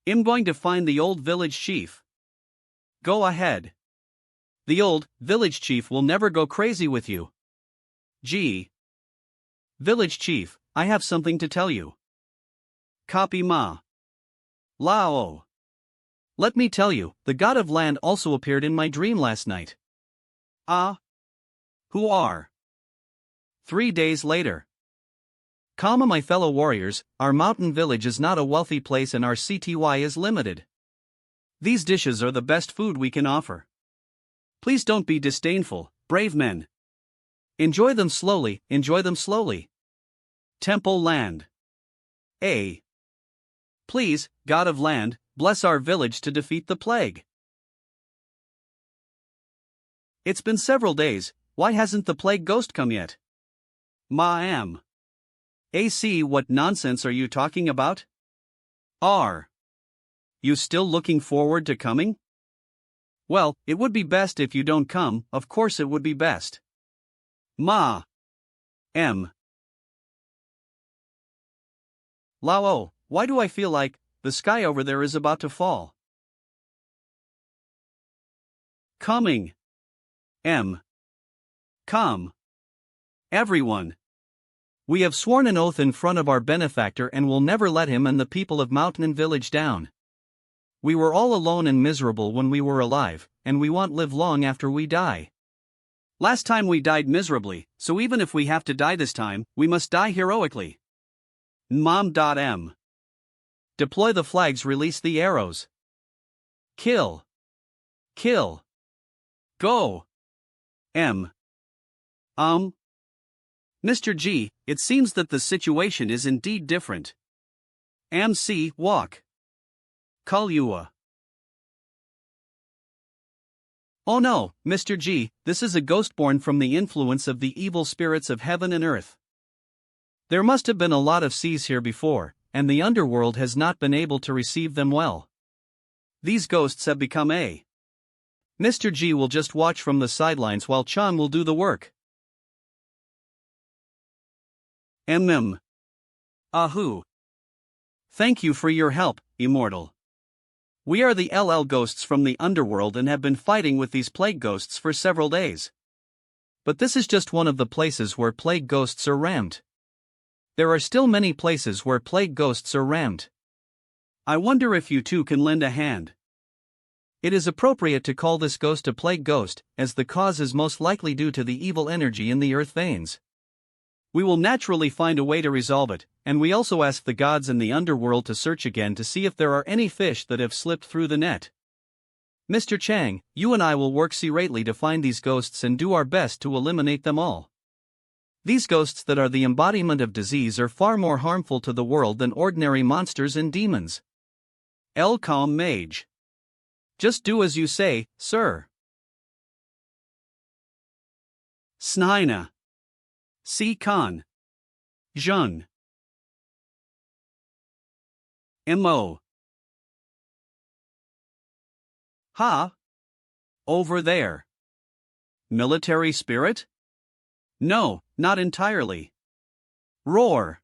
I'm going to find the old village chief. Go ahead. The old village chief will never go crazy with you. Gee. Village chief, I have something to tell you. Copy Ma. Lao. Let me tell you, the god of land also appeared in my dream last night. Ah. Who are? 3 days later. Comma my fellow warriors, our mountain village is not a wealthy place and our CTY is limited. These dishes are the best food we can offer. Please don't be disdainful, brave men. Enjoy them slowly, enjoy them slowly. Temple land. A. Please, God of land, bless our village to defeat the plague. It's been several days, why hasn't the plague ghost come yet? Ma'am. AC, what nonsense are you talking about? Are you still looking forward to coming? Well, it would be best if you don't come, of course it would be best. Ma. M. Lao, why do I feel like the sky over there is about to fall? Coming. M. Come. Everyone. We have sworn an oath in front of our benefactor and will never let him and the people of Mountain and Village down. We were all alone and miserable when we were alive, and we won't live long after we die. Last time we died miserably, so even if we have to die this time, we must die heroically. Mom.M. Deploy the flags, release the arrows. Kill. Kill. Go. M. Mr. G, it seems that the situation is indeed different. MC, walk. Kalyua. Oh no, Mr. G, this is a ghost born from the influence of the evil spirits of heaven and earth. There must have been a lot of seas here before, and the underworld has not been able to receive them well. These ghosts have become a. Mr. G will just watch from the sidelines while Chan will do the work. Ahu. Thank you for your help, Immortal. We are the LL ghosts from the underworld and have been fighting with these plague ghosts for several days. But this is just one of the places where plague ghosts are rammed. There are still many places where plague ghosts are rammed. I wonder if you two can lend a hand. It is appropriate to call this ghost a plague ghost, as the cause is most likely due to the evil energy in the earth veins. We will naturally find a way to resolve it, and we also ask the gods in the underworld to search again to see if there are any fish that have slipped through the net. Mr. Chang, you and I will work separately to find these ghosts and do our best to eliminate them all. These ghosts that are the embodiment of disease are far more harmful to the world than ordinary monsters and demons. Calm Mage. Just do as you say, sir. Snaina. Si Khan. Jun. Mo. Ha. Over there. Military spirit? No, not entirely. Roar.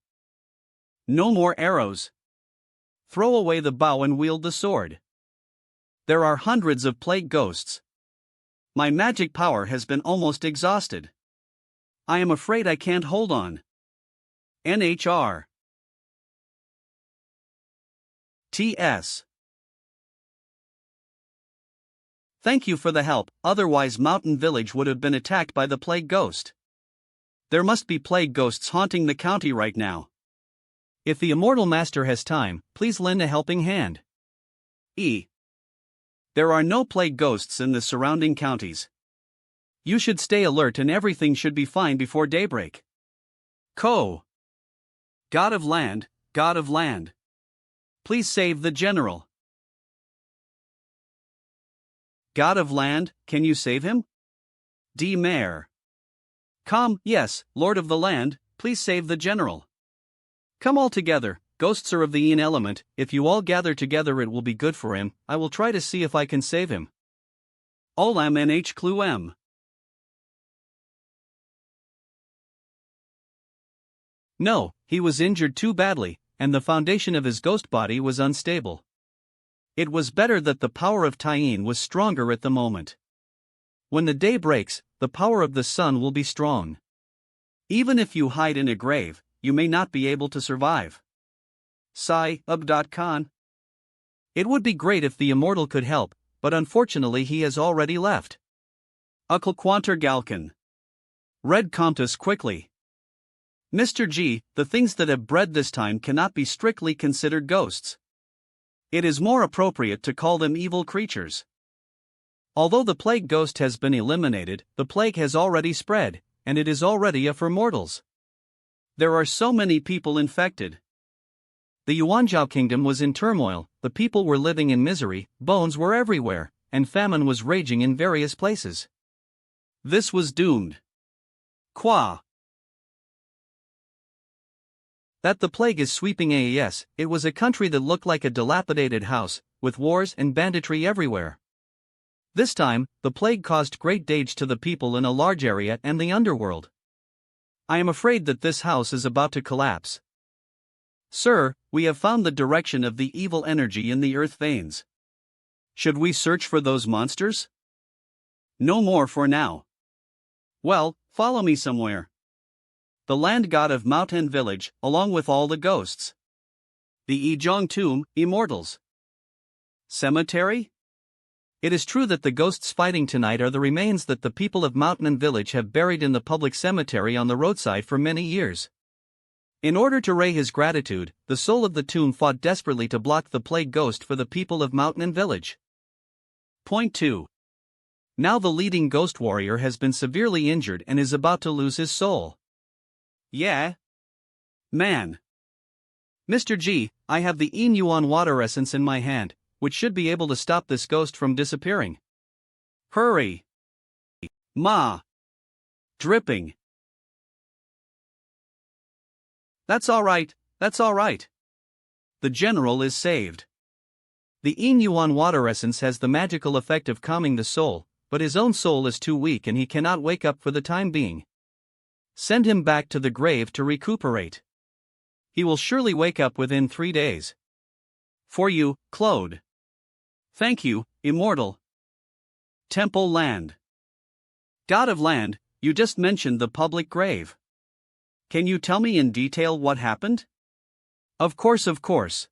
No more arrows. Throw away the bow and wield the sword. There are hundreds of plague ghosts. My magic power has been almost exhausted. I am afraid I can't hold on. NHR. TS. Thank you for the help, otherwise Mountain Village would have been attacked by the plague ghost. There must be plague ghosts haunting the county right now. If the Immortal Master has time, please lend a helping hand. E. There are no plague ghosts in the surrounding counties. You should stay alert and everything should be fine before daybreak. Ko. God of land, God of land. Please save the general. God of land, can you save him? D. Mayor. Come, yes, Lord of the land, please save the general. Come all together, ghosts are of the Yin element, if you all gather together it will be good for him, I will try to see if I can save him. Olam nh clue m. No, he was injured too badly, and the foundation of his ghost body was unstable. It was better that the power of Taiyin was stronger at the moment. When the day breaks, the power of the sun will be strong. Even if you hide in a grave, you may not be able to survive. Sai Khan. It would be great if the Immortal could help, but unfortunately he has already left. Ukal Quanter Galkin. Red Comtus quickly. Mr. G, the things that have bred this time cannot be strictly considered ghosts. It is more appropriate to call them evil creatures. Although the plague ghost has been eliminated, the plague has already spread, and it is already a for mortals. There are so many people infected. The Yuanzhou kingdom was in turmoil, the people were living in misery, bones were everywhere, and famine was raging in various places. This was doomed. Qua. That the plague is sweeping AES, it was a country that looked like a dilapidated house, with wars and banditry everywhere. This time, the plague caused great damage to the people in a large area and the underworld. I am afraid that this house is about to collapse. Sir, we have found the direction of the evil energy in the earth veins. Should we search for those monsters? No more for now. Well, follow me somewhere. The land god of Mountain Village, along with all the ghosts. The Ijong tomb, immortals. Cemetery? It is true that the ghosts fighting tonight are the remains that the people of Mountain Village have buried in the public cemetery on the roadside for many years. In order to raise his gratitude, the soul of the tomb fought desperately to block the plague ghost for the people of Mountain Village. Point 2. Now the leading ghost warrior has been severely injured and is about to lose his soul. Yeah? Man. Mr. G, I have the Yuan water essence in my hand, which should be able to stop this ghost from disappearing. Hurry. Ma. Dripping. That's all right, that's all right. The general is saved. The Yuan water essence has the magical effect of calming the soul, but his own soul is too weak and he cannot wake up for the time being. Send him back to the grave to recuperate. He will surely wake up within 3 days. For you, Claude. Thank you, immortal. Temple land. God of land, you just mentioned the public grave. Can you tell me in detail what happened? Of course, of course.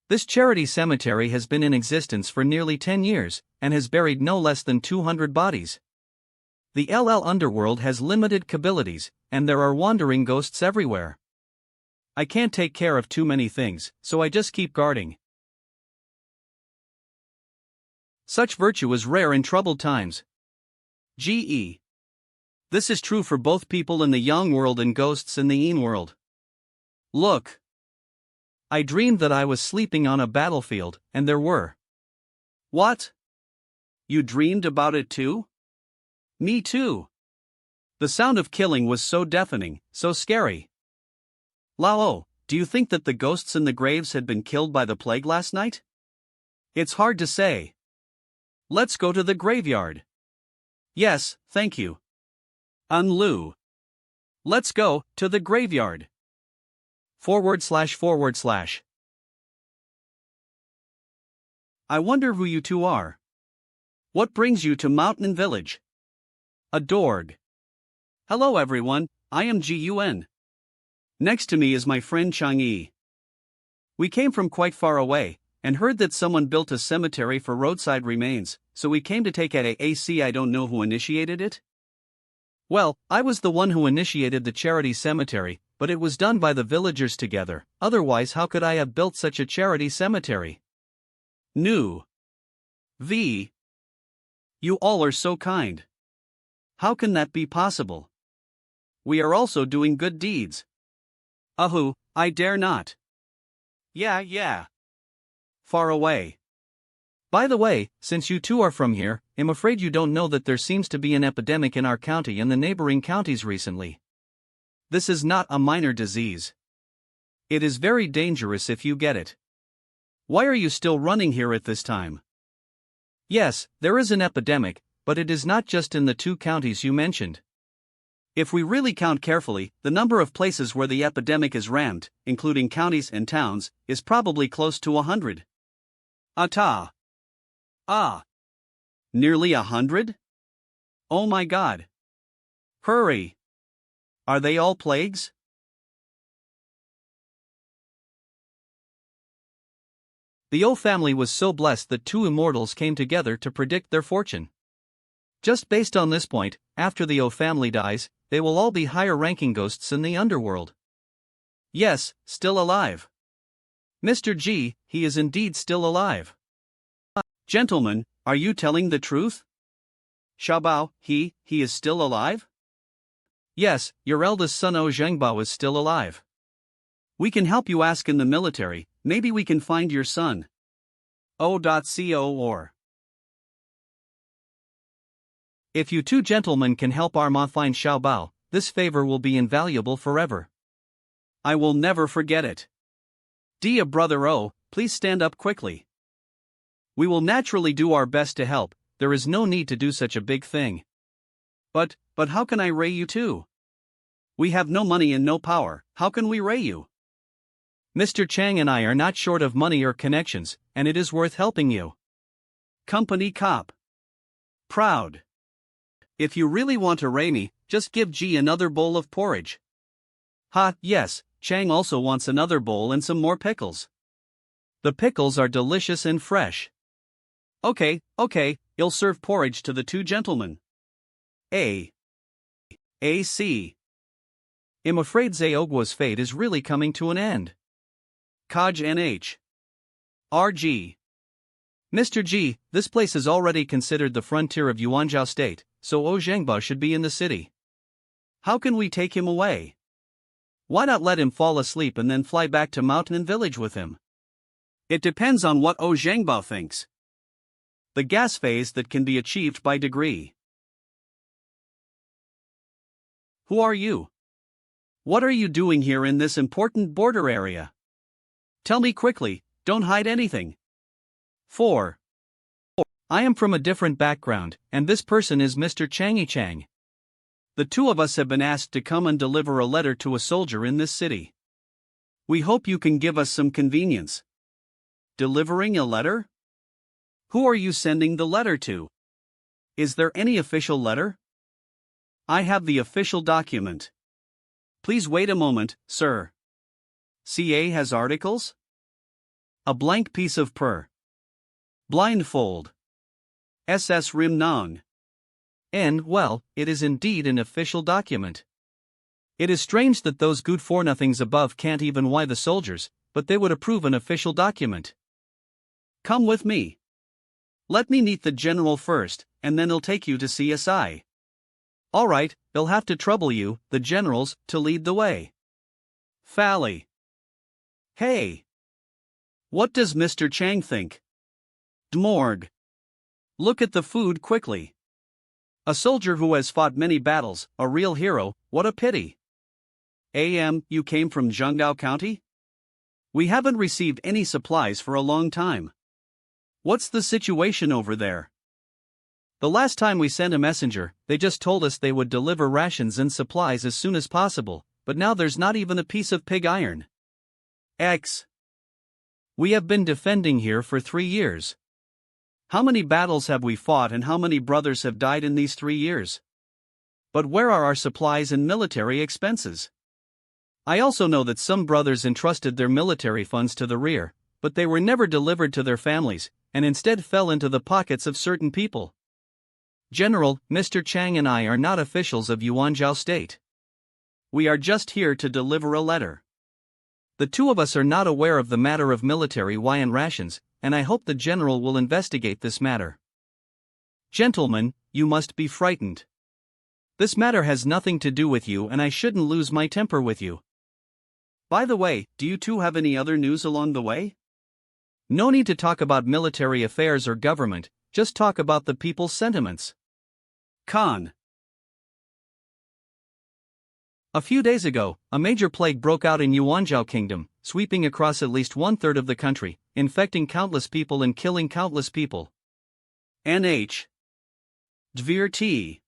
This charity cemetery has been in existence for nearly 10 years, and has buried no less than 200 bodies. The underworld has limited capabilities, and there are wandering ghosts everywhere. I can't take care of too many things, so I just keep guarding. Such virtue is rare in troubled times. Ge. This is true for both people in the young world and ghosts in the world. Look. I dreamed that I was sleeping on a battlefield, and there were. What? You dreamed about it too? Me too. The sound of killing was so deafening, so scary. Lao, do you think that the ghosts in the graves had been killed by the plague last night? It's hard to say. Let's go to the graveyard. Yes, thank you. Unlu. Let's go to the graveyard. // I wonder who you two are. What brings you to Mountain Village? Adored. Hello everyone, I am Yuan. Next to me is my friend Chang'e. We came from quite far away, and heard that someone built a cemetery for roadside remains, so we came to take at AC. I don't know who initiated it. Well, I was the one who initiated the charity cemetery, but it was done by the villagers together, otherwise how could I have built such a charity cemetery? Nu. V. You all are so kind. How can that be possible? We are also doing good deeds. Ahu, I dare not. Yeah. Far away. By the way, since you two are from here, I'm afraid you don't know that there seems to be an epidemic in our county and the neighboring counties recently. This is not a minor disease. It is very dangerous if you get it. Why are you still running here at this time? Yes, there is an epidemic, but it is not just in the 2 counties you mentioned. If we really count carefully, the number of places where the epidemic is ramped, including counties and towns, is probably close to 100. Ata. Ah. Nearly 100? Oh my God. Hurry. Are they all plagues? The O family was so blessed that 2 immortals came together to predict their fortune. Just based on this point, after the O family dies, they will all be higher-ranking ghosts in the underworld. Yes, still alive. Mr. G, he is indeed still alive. Gentlemen, are you telling the truth? Xiaobao, he is still alive? Yes, your eldest son O Zhengbao is still alive. We can help you ask in the military, maybe we can find your son. O.co or If you two gentlemen can help our ma find Xiaobao, this favor will be invaluable forever. I will never forget it. Dear brother O, please stand up quickly. We will naturally do our best to help, there is no need to do such a big thing. But how can I ray you too? We have no money and no power, how can we ray you? Mr. Chang and I are not short of money or connections, and it is worth helping you. Company cop. Proud. If you really want to ray me, just give G another bowl of porridge. Ha, yes, Chang also wants another bowl and some more pickles. The pickles are delicious and fresh. Okay, you'll serve porridge to the two gentlemen. AC. I'm afraid Zheogwa's fate is really coming to an end. Kaj NH. RG. Mr. G, this place is already considered the frontier of Yuanzhou State, so O Zhengba should be in the city. How can we take him away? Why not let him fall asleep and then fly back to mountain village with him? It depends on what O Zhengba thinks. The gas phase that can be achieved by degree. Who are you? What are you doing here in this important border area? Tell me quickly, don't hide anything. 4. I am from a different background, and this person is Mr. Changy Chang. The two of us have been asked to come and deliver a letter to a soldier in this city. We hope you can give us some convenience. Delivering a letter? Who are you sending the letter to? Is there any official letter? I have the official document. Please wait a moment, sir. CA has articles? A blank piece of blindfold. SS Rim Nong. And, well, it is indeed an official document. It is strange that those good for nothings above can't even why the soldiers, but they would approve an official document. Come with me. Let me meet the general first, and then he'll take you to CSI. Alright, they'll have to trouble you, the generals, to lead the way. Fally. Hey. What does Mr. Chang think? Dmorg. Look at the food quickly. A soldier who has fought many battles, a real hero, what a pity. You came from Zhengdao County? We haven't received any supplies for a long time. What's the situation over there? The last time we sent a messenger, they just told us they would deliver rations and supplies as soon as possible, but now there's not even a piece of pig iron. We have been defending here for 3 years. How many battles have we fought and how many brothers have died in these 3 years? But where are our supplies and military expenses? I also know that some brothers entrusted their military funds to the rear, but they were never delivered to their families, and instead fell into the pockets of certain people. General, Mr. Chang and I are not officials of Yuanzhou State. We are just here to deliver a letter. The two of us are not aware of the matter of military Yuan rations, and I hope the general will investigate this matter. Gentlemen, you must be frightened. This matter has nothing to do with you and I shouldn't lose my temper with you. By the way, do you two have any other news along the way? No need to talk about military affairs or government, just talk about the people's sentiments. Khan. A few days ago, a major plague broke out in Yuanzhou Kingdom, sweeping across at least 1/3 of the country, infecting countless people and killing countless people. NH. Dvir T.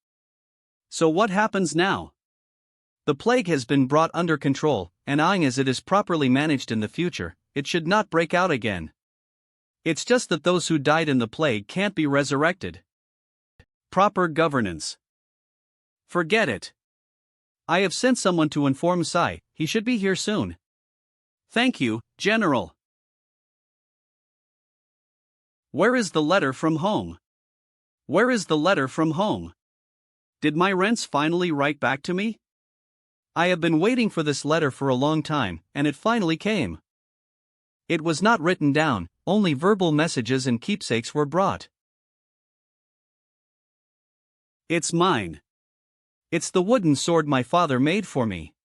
So what happens now? The plague has been brought under control, and as it is properly managed in the future, it should not break out again. It's just that those who died in the plague can't be resurrected. Proper governance. Forget it. I have sent someone to inform Sai, he should be here soon. Thank you, General. Where is the letter from home? Where is the letter from home? Did my rents finally write back to me? I have been waiting for this letter for a long time, and it finally came. It was not written down, only verbal messages and keepsakes were brought. It's mine. It's the wooden sword my father made for me.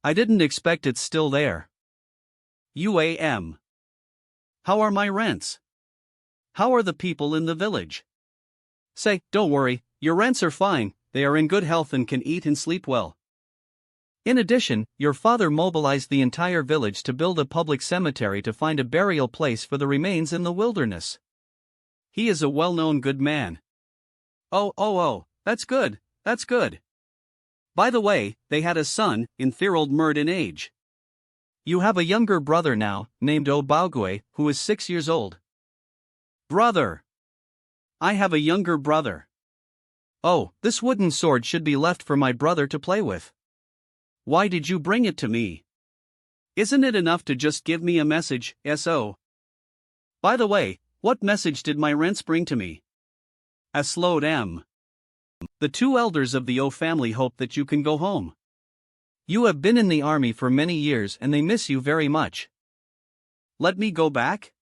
I didn't expect it's still there. UAM. How are my rents? How are the people in the village? Say, don't worry, Your rents are fine, they are in good health and can eat and sleep well. In addition, your father mobilized the entire village to build a public cemetery to find a burial place for the remains in the wilderness. He is a well-known good man. Oh, that's good, that's good. By the way, they had a son, enthralled in age. You have a younger brother now, named Obaogwe, who is 6 years old. Brother. I have a younger brother. Oh, this wooden sword should be left for my brother to play with. Why did you bring it to me? Isn't it enough to just give me a message, so? By the way, what message did my rents bring to me? A slowed M. The two elders of the O family hope that you can go home. You have been in the army for many years and they miss you very much. Let me go back?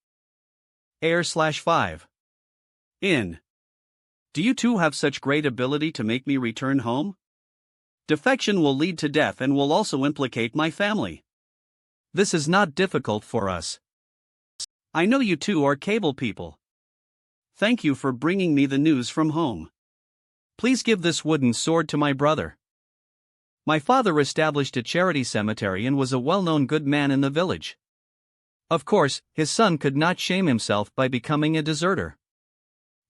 Air/5. In. Do you two have such great ability to make me return home? Defection will lead to death and will also implicate my family. This is not difficult for us. I know you two are cable people. Thank you for bringing me the news from home. Please give this wooden sword to my brother. My father established a charity cemetery and was a well-known good man in the village. Of course, his son could not shame himself by becoming a deserter.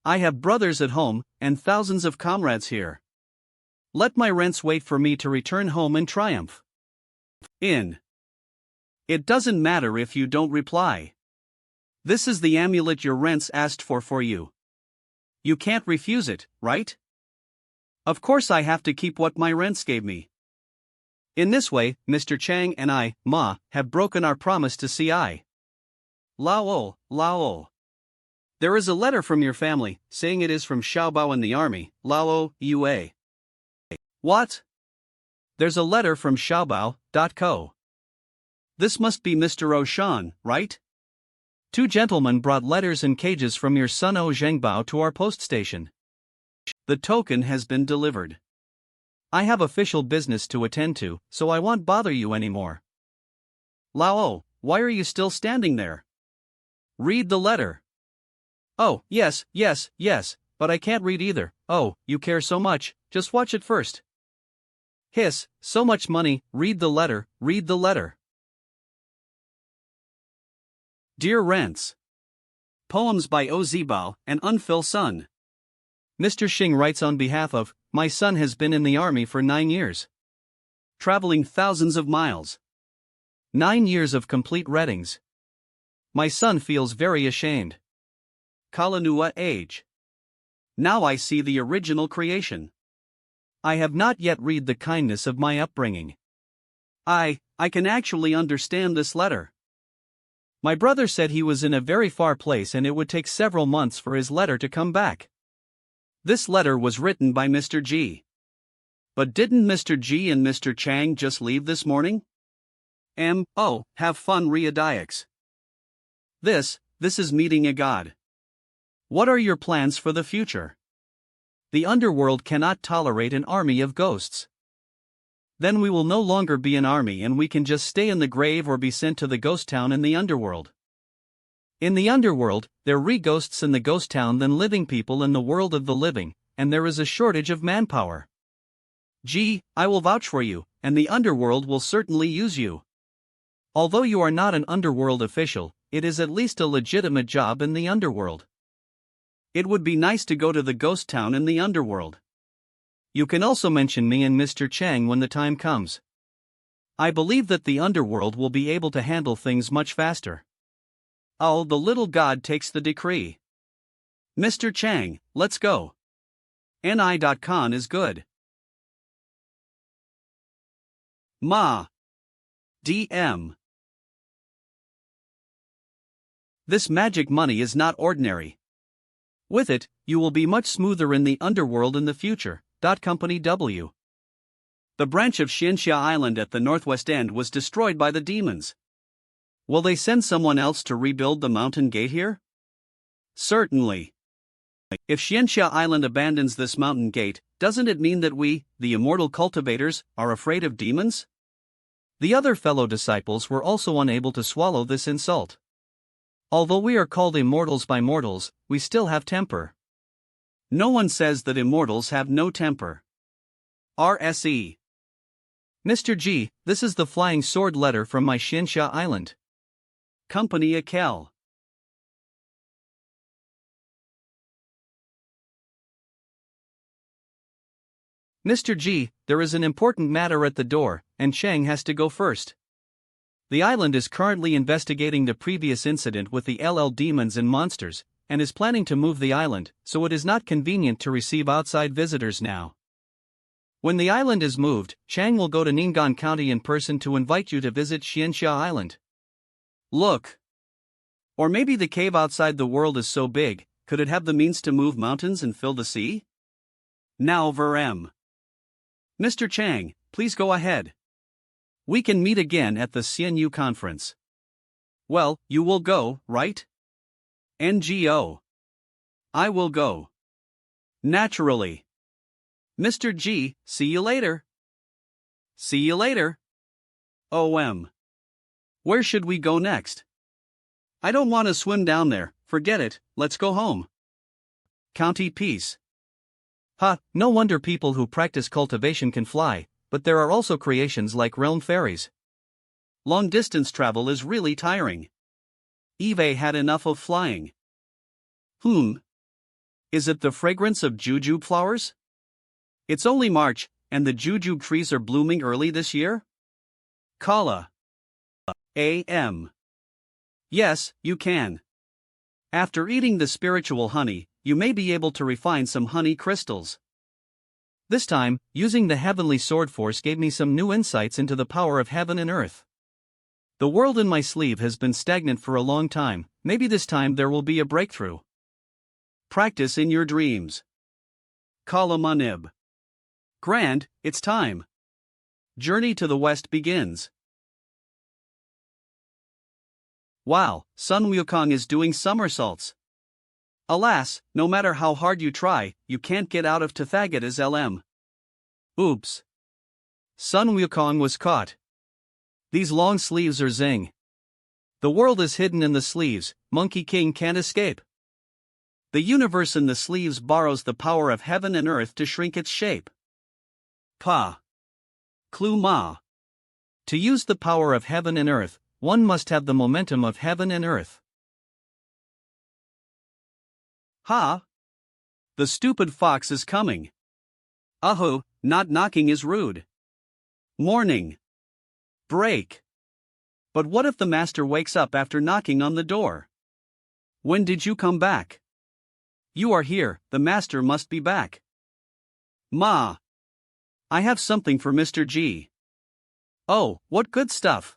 I have brothers at home, and thousands of comrades here. Let my rents wait for me to return home in triumph. In. It doesn't matter if you don't reply. This is the amulet your rents asked for you. You can't refuse it, right? Of course I have to keep what my rents gave me. In this way, Mr. Chang and I, Ma, have broken our promise to CI. Lao. There is a letter from your family, saying it is from Xiaobao in the army, Lao, UA. What? There's a letter from Xiaobao.co. This must be Mr. O'Shan, right? Two gentlemen brought letters in cages from your son O Zhengbao to our post station. The token has been delivered. I have official business to attend to, so I won't bother you anymore. Lao, why are you still standing there? Read the letter. Oh, yes, but I can't read either. Oh, you care so much, just watch it first. Hiss, so much money, read the letter. Dear Rents. Poems by O Zibao and Unfil Sun. Mr. Xing writes on behalf of, my son has been in the army for 9 years. Traveling thousands of miles. 9 years of complete readings. My son feels very ashamed. Kalanua age. Now I see the original creation. I have not yet read the kindness of my upbringing. I can actually understand this letter. My brother said he was in a very far place and it would take several months for his letter to come back. This letter was written by Mr. G. But didn't Mr. G and Mr. Chang just leave this morning? Have fun Readiacs. This is meeting a god. What are your plans for the future? The underworld cannot tolerate an army of ghosts. Then we will no longer be an army and we can just stay in the grave or be sent to the ghost town in the underworld. In the underworld, there are ghosts in the ghost town than living people in the world of the living, and there is a shortage of manpower. Gee, I will vouch for you, and the underworld will certainly use you. Although you are not an underworld official, it is at least a legitimate job in the underworld. It would be nice to go to the ghost town in the underworld. You can also mention me and Mr. Chang when the time comes. I believe that the underworld will be able to handle things much faster. Oh, the little god takes the decree. Mr. Chang, let's go. Ni.con is good. Ma. DM. This magic money is not ordinary. With it, you will be much smoother in the underworld in the future. Company W. The branch of Xianxia Island at the northwest end was destroyed by the demons. Will they send someone else to rebuild the mountain gate here? Certainly. If Xianxia Island abandons this mountain gate, doesn't it mean that we, the immortal cultivators, are afraid of demons? The other fellow disciples were also unable to swallow this insult. Although we are called immortals by mortals, we still have temper. No one says that immortals have no temper. RSE. Mr. G, this is the flying sword letter from my Xinsha island. Company Akel. Mr. G, there is an important matter at the door, and Chang has to go first. The island is currently investigating the previous incident with the LL demons and monsters, and is planning to move the island, so it is not convenient to receive outside visitors now. When the island is moved, Chang will go to Ning'an County in person to invite you to visit Xinsha Island. Look. Or maybe the cave outside the world is so big, could it have the means to move mountains and fill the sea? Now verem. Mr. Chang, please go ahead. We can meet again at the CNU conference. Well, you will go, right? NGO. I will go. Naturally. Mr. G, see you later. See you later. OM. Where should we go next? I don't want to swim down there, forget it, let's go home. County Peace. Ha, no wonder people who practice cultivation can fly, but there are also creations like realm fairies. Long distance travel is really tiring. Eve had enough of flying. Is it the fragrance of jujube flowers? It's only March, and the jujube trees are blooming early this year? Kala. A.M. Yes, you can. After eating the spiritual honey, you may be able to refine some honey crystals. This time, using the heavenly sword force gave me some new insights into the power of heaven and earth. The world in my sleeve has been stagnant for a long time, maybe this time there will be a breakthrough. Practice in your dreams. Kalamanib. Grand, it's time. Journey to the west begins. Wow, Sun Wukong is doing somersaults. Alas, no matter how hard you try, you can't get out of Tathagata's LM. Oops. Sun Wukong was caught. These long sleeves are zing. The world is hidden in the sleeves, Monkey King can't escape. The universe in the sleeves borrows the power of heaven and earth to shrink its shape. Pa. Clue Ma. To use the power of heaven and earth, one must have the momentum of heaven and earth. Ha! The stupid fox is coming. Aho, not knocking is rude. Morning. Break. But what if the master wakes up after knocking on the door? When did you come back? You are here, the master must be back. Ma. I have something for Mr. G. Oh, what good stuff.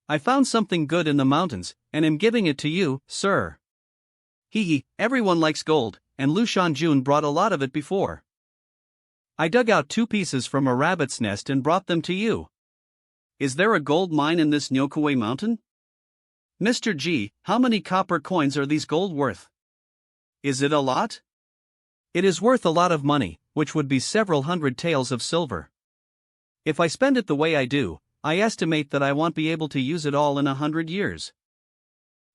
I found something good in the mountains, and am giving it to you, sir. Everyone likes gold, and Lu Shanjun brought a lot of it before. I dug out 2 pieces from a rabbit's nest and brought them to you. Is there a gold mine in this Nyokue mountain? Mr. G, how many copper coins are these gold worth? Is it a lot? It is worth a lot of money, which would be several hundred taels of silver. If I spend it the way I do, I estimate that I won't be able to use it all in 100 years.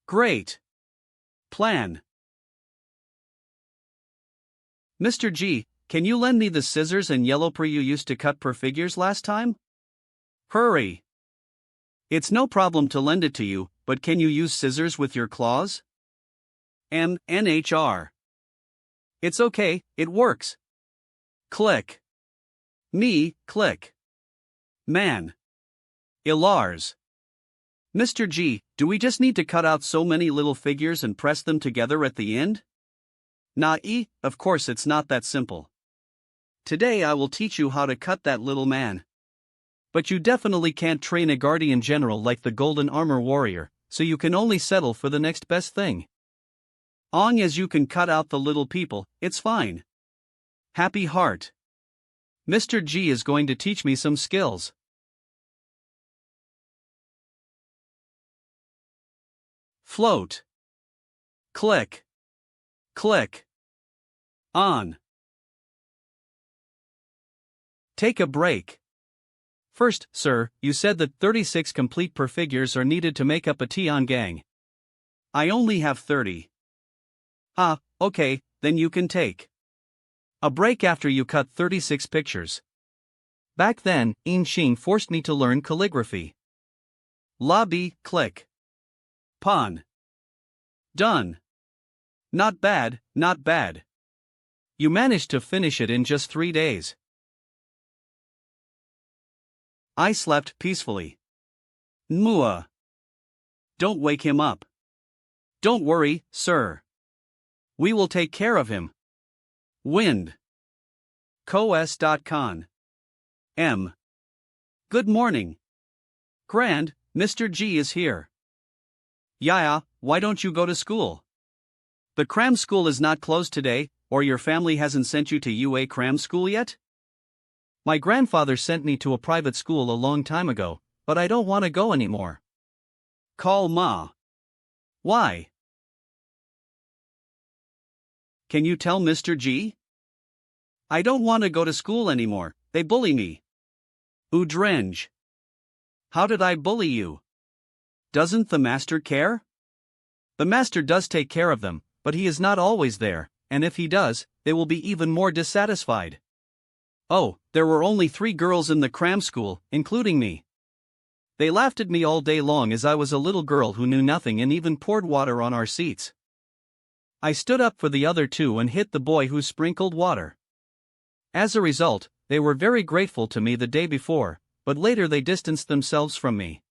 Great. Plan. Mr. G, can you lend me the scissors and yellow pre you used to cut per figures last time? Hurry. It's no problem to lend it to you, but can you use scissors with your claws? NHR. It's okay, it works. Click. Me, click. Man. Ilars. Mr. G, do we just need to cut out so many little figures and press them together at the end? Of course it's not that simple. Today I will teach you how to cut that little man. But you definitely can't train a guardian general like the Golden Armor Warrior, so you can only settle for the next best thing. Long as you can cut out the little people, it's fine. Happy heart. Mr. G is going to teach me some skills. Float. Click. Click. On. Take a break. First, sir, you said that 36 complete per figures are needed to make up a Tian gang. I only have 30. Okay, then you can take a break after you cut 36 pictures. Back then, In Xing forced me to learn calligraphy. Lobby, click. Pawn. Done. Not bad, not bad. You managed to finish it in just 3 days. I slept peacefully. Mua. Don't wake him up. Don't worry, sir. We will take care of him. Wind. Coes.con. M. Good morning. Grand, Mr. G is here. Yaya, why don't you go to school? The cram school is not closed today, or your family hasn't sent you to UA cram school yet? My grandfather sent me to a private school a long time ago, but I don't want to go anymore. Call Ma. Why? Can you tell Mr. G? I don't want to go to school anymore, they bully me. Udrenge. How did I bully you? Doesn't the master care? The master does take care of them, but he is not always there, and if he does, they will be even more dissatisfied. Oh, there were only 3 girls in the cram school, including me. They laughed at me all day long as I was a little girl who knew nothing and even poured water on our seats. I stood up for the other 2 and hit the boy who sprinkled water. As a result, they were very grateful to me the day before, but later they distanced themselves from me.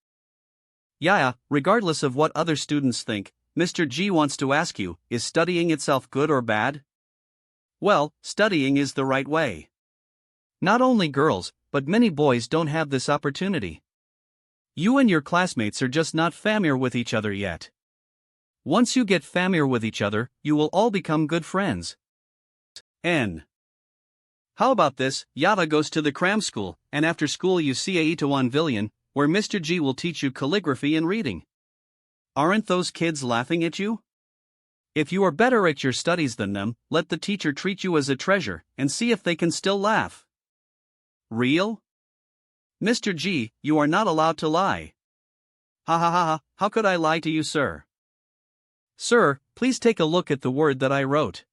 Yaya, regardless of what other students think, Mr. G wants to ask you, is studying itself good or bad? Well, studying is the right way. Not only girls, but many boys don't have this opportunity. You and your classmates are just not familiar with each other yet. Once you get familiar with each other, you will all become good friends. N. How about this? Yada goes to the cram school, and after school you see Aituan Villian, where Mr. G will teach you calligraphy and reading. Aren't those kids laughing at you? If you are better at your studies than them, let the teacher treat you as a treasure, and see if they can still laugh. Real? Mr. G, you are not allowed to lie. Ha ha ha ha, how could I lie to you, sir? Sir, please take a look at the word that I wrote.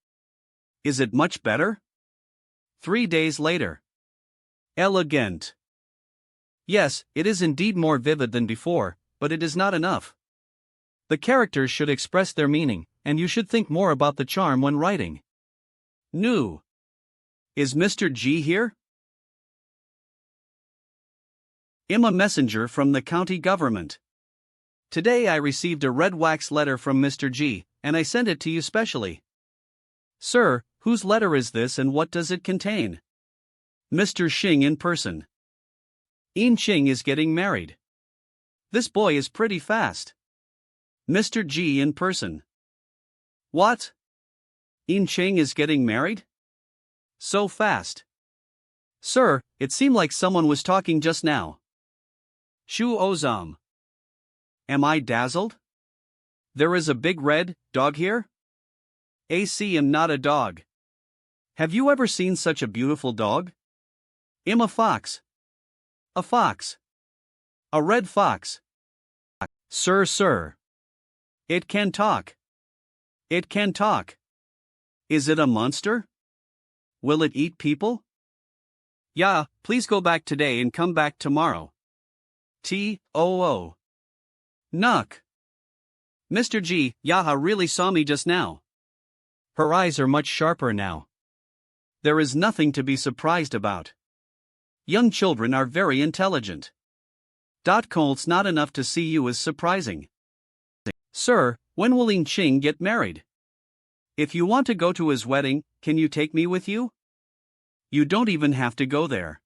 Is it much better? 3 days later. Elegant. Yes, it is indeed more vivid than before, but it is not enough. The characters should express their meaning, and you should think more about the charm when writing. New. Is Mr. G here? I'm a messenger from the county government. Today I received a red wax letter from Mr. G, and I sent it to you specially. Sir, whose letter is this and what does it contain? Mr. Xing in person. In Xing is getting married. This boy is pretty fast. Mr. G in person. What? In Xing is getting married? So fast. Sir, it seemed like someone was talking just now. Shu Ozam. Am I dazzled? There is a big red dog here? AC am not a dog. Have you ever seen such a beautiful dog? I'm a fox. A fox. A red fox. Sir. It can talk. It can talk. Is it a monster? Will it eat people? Yeah, please go back today and come back tomorrow. T-O-O. Nuck. Mr. G, Yaha really saw me just now. Her eyes are much sharper now. There is nothing to be surprised about. Young children are very intelligent. Colt's not enough to see you as surprising. Sir, when will In Xing get married? If you want to go to his wedding, can you take me with you? You don't even have to go there.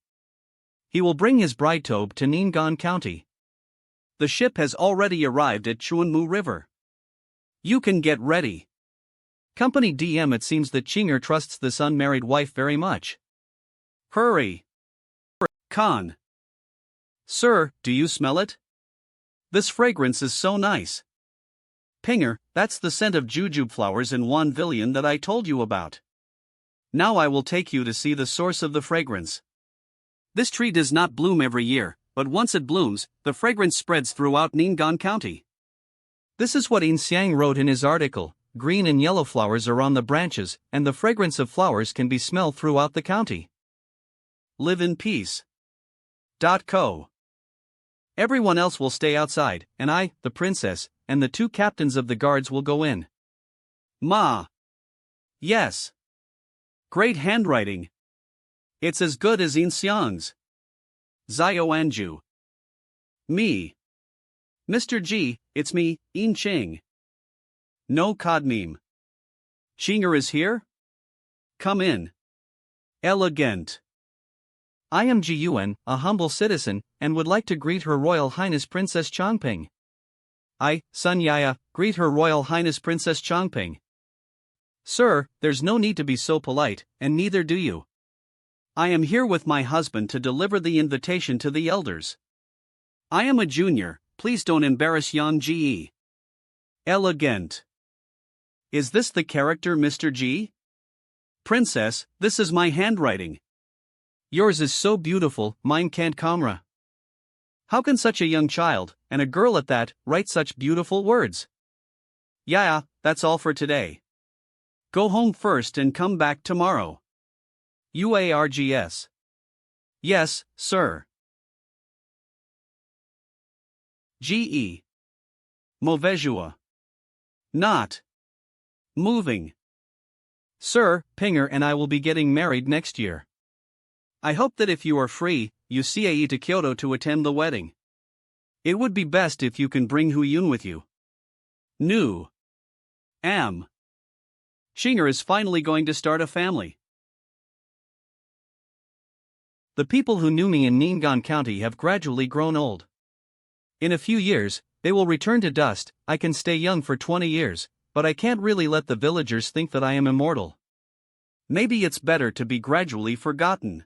He will bring his bride-tobe to Ning'an County. The ship has already arrived at Chuanmu River. You can get ready. Company DM. It seems that Chinger trusts this unmarried wife very much. Hurry. Khan. Sir, do you smell it? This fragrance is so nice. Pinger, that's the scent of jujube flowers in Yuan Villian that I told you about. Now I will take you to see the source of the fragrance. This tree does not bloom every year, but once it blooms, the fragrance spreads throughout Ning'an County. This is what In Xiang wrote in his article, green and yellow flowers are on the branches, and the fragrance of flowers can be smelled throughout the county. Live in peace. Co. Everyone else will stay outside, and I, the princess, and the 2 captains of the guards will go in. Ma. Yes. Great handwriting. It's as good as In Xiang's. Zio Anju. Me. Mr. G, it's me, In Ching. No Codmeme. Xinger is here? Come in. Elegant. I am Ji Yuan, a humble citizen, and would like to greet Her Royal Highness Princess Changping. I, Sun Yaya, greet Her Royal Highness Princess Changping. Sir, there's no need to be so polite, and neither do you. I am here with my husband to deliver the invitation to the elders. I am a junior, please don't embarrass Yan Ji. Elegant. Is this the character, Mr. G? Princess, this is my handwriting. Yours is so beautiful, mine can't camera. How can such a young child, and a girl at that, write such beautiful words? Yeah, that's all for today. Go home first and come back tomorrow. UARGS. Yes, sir. GE. Mauvaise joie. Not. Moving. Sir, Pinger and I will be getting married next year. I hope that if you are free, you CAE to Kyoto to attend the wedding. It would be best if you can bring Hu Yun with you. New. Am. Xinger is finally going to start a family. The people who knew me in Ning'an County have gradually grown old. In a few years, they will return to dust. I can stay young for 20 years, but I can't really let the villagers think that I am immortal. Maybe it's better to be gradually forgotten.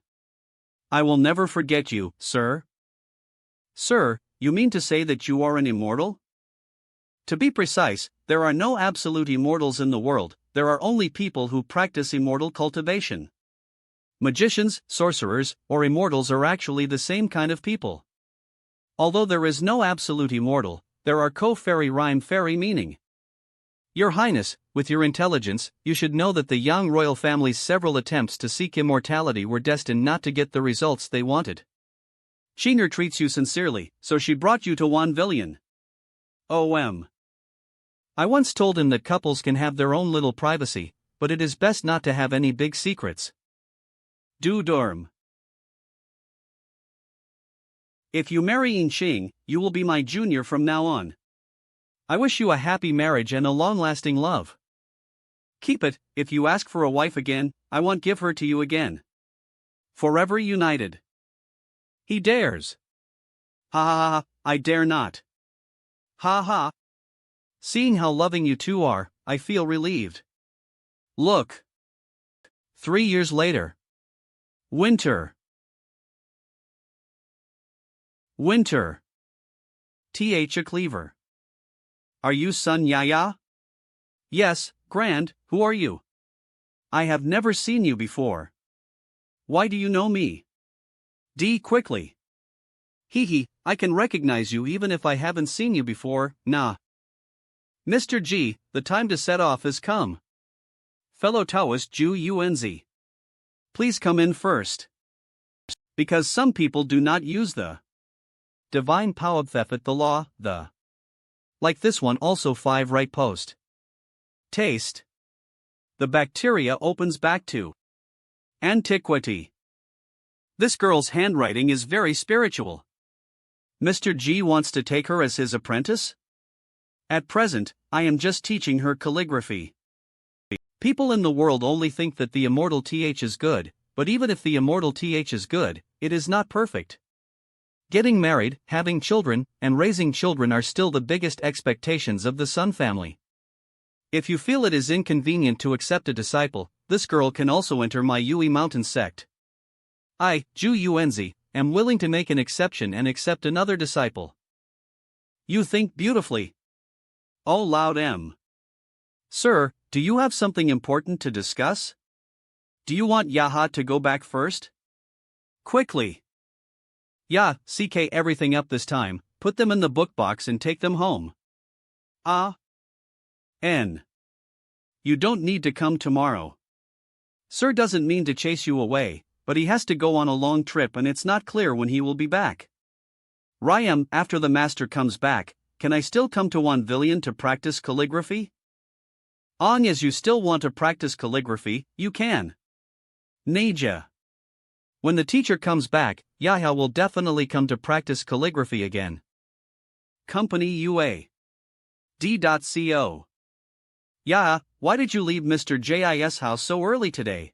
I will never forget you, sir. Sir, you mean to say that you are an immortal? To be precise, there are no absolute immortals in the world, there are only people who practice immortal cultivation. Magicians, sorcerers, or immortals are actually the same kind of people. Although there is no absolute immortal, there are co-fairy rhyme fairy meaning. Your Highness, with your intelligence, you should know that the Yang royal family's several attempts to seek immortality were destined not to get the results they wanted. Xinger treats you sincerely, so she brought you to Wanvillian. OM. I once told him that couples can have their own little privacy, but it is best not to have any big secrets. Du dorm. If you marry In Xing, you will be my junior from now on. I wish you a happy marriage and a long-lasting love. Keep it, if you ask for a wife again, I won't give her to you again. Forever united. He dares. Ha ha ha, I dare not. Ha ha. Seeing how loving you two are, I feel relieved. Look. 3 years later. Winter. Winter. Th a cleaver. Are you Sun Yaya? Yes, Grand, who are you? I have never seen you before. Why do you know me? D quickly. Hee, I can recognize you even if I haven't seen you before, nah. Mr. G, the time to set off has come. Fellow Taoist Ju Unz. Please come in first. Because some people do not use the divine power of the law, the. Like this one also 5 right post. Taste. The bacteria opens back to antiquity. This girl's handwriting is very spiritual. Mr. G wants to take her as his apprentice? At present, I am just teaching her calligraphy. People in the world only think that the immortal th is good, but even if the immortal th is good, it is not perfect. Getting married, having children, and raising children are still the biggest expectations of the Sun family. If you feel it is inconvenient to accept a disciple, this girl can also enter my Yui Mountain sect. I, Ju Unz, am willing to make an exception and accept another disciple. You think beautifully. Oh loud M. Sir, do you have something important to discuss? Do you want Yaha to go back first? Quickly. Yeah, CK everything up this time, put them in the book box and take them home. Ah. N. you don't need to come tomorrow. Sir doesn't mean to chase you away, but he has to go on a long trip and it's not clear when he will be back. Ryam, after the master comes back, can I still come to Wanvillian to practice calligraphy? Long as you still want to practice calligraphy, you can. Naja. When the teacher comes back, Yahya will definitely come to practice calligraphy again. Company UA. D.co. Yahya, why did you leave Mr. Jis' house so early today?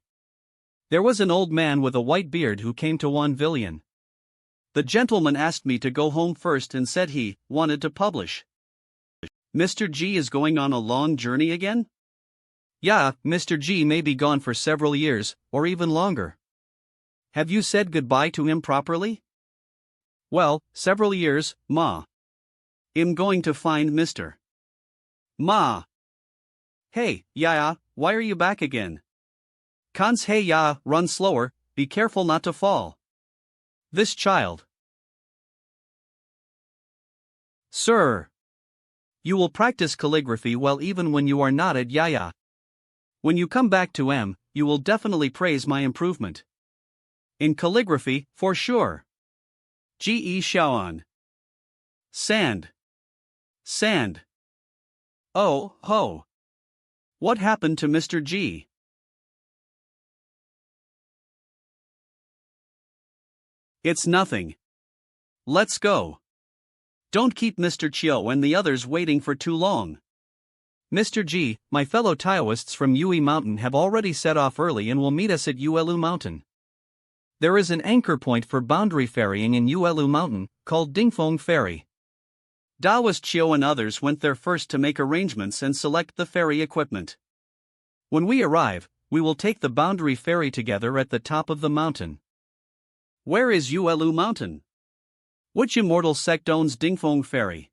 There was an old man with a white beard who came to Wanvillian. The gentleman asked me to go home first and said he wanted to publish. Mr. G is going on a long journey again? Yeah, Mr. G may be gone for several years, or even longer. Have you said goodbye to him properly? Well, several years, ma. I'm going to find Mr. Ma. Hey, Yaya, why are you back again? Kans hey ya, run slower, be careful not to fall. This child. Sir. You will practice calligraphy well even when you are not at Yaya. When you come back to M, you will definitely praise my improvement. In calligraphy, for sure. Ge Xiaoan. Sand. Sand. Oh, ho. What happened to Mr. G? It's nothing. Let's go. Don't keep Mr. Chiu and the others waiting for too long. Mr. G, my fellow Taoists from Yui Mountain have already set off early and will meet us at Yuelu Mountain. There is an anchor point for boundary ferrying in Yuelu Mountain, called Dingfeng Ferry. Daoist Chiu and others went there first to make arrangements and select the ferry equipment. When we arrive, we will take the boundary ferry together at the top of the mountain. Where is Yuelu Mountain? Which immortal sect owns Dingfeng Ferry?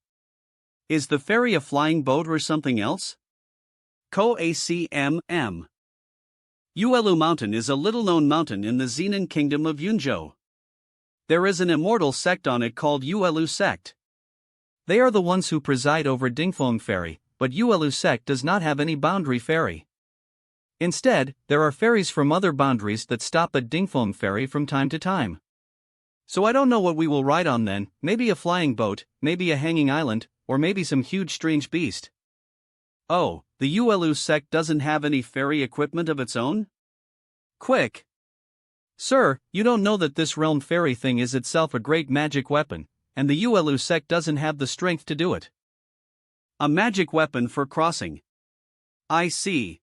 Is the ferry a flying boat or something else? Ko-acmm. Yuelu Mountain is a little-known mountain in the Zenan kingdom of Yunzhou. There is an immortal sect on it called Yuelu sect. They are the ones who preside over Dingfeng Ferry, but Yuelu sect does not have any boundary ferry. Instead, there are ferries from other boundaries that stop at Dingfeng Ferry from time to time. So I don't know what we will ride on then, maybe a flying boat, maybe a hanging island, or maybe some huge strange beast. Oh, the Yuelu sect doesn't have any ferry equipment of its own? Quick! Sir, you don't know that this realm ferry thing is itself a great magic weapon, and the Yuelu sect doesn't have the strength to do it. A magic weapon for crossing. I see.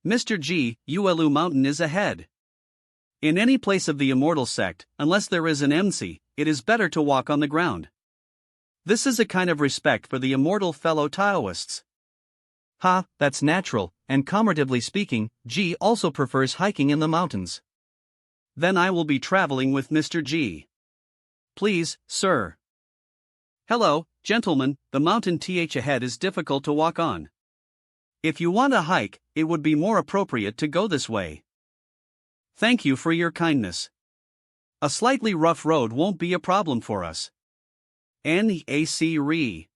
Mr. G, Yuelu Mountain is ahead. In any place of the immortal sect, unless there is an MC, it is better to walk on the ground. This is a kind of respect for the immortal fellow Taoists. Ha, that's natural, and comparatively speaking, G also prefers hiking in the mountains. Then I will be traveling with Mr. G. Please, sir. Hello, gentlemen, the mountain ahead is difficult to walk on. If you want a hike, it would be more appropriate to go this way. Thank you for your kindness. A slightly rough road won't be a problem for us. N.A.C.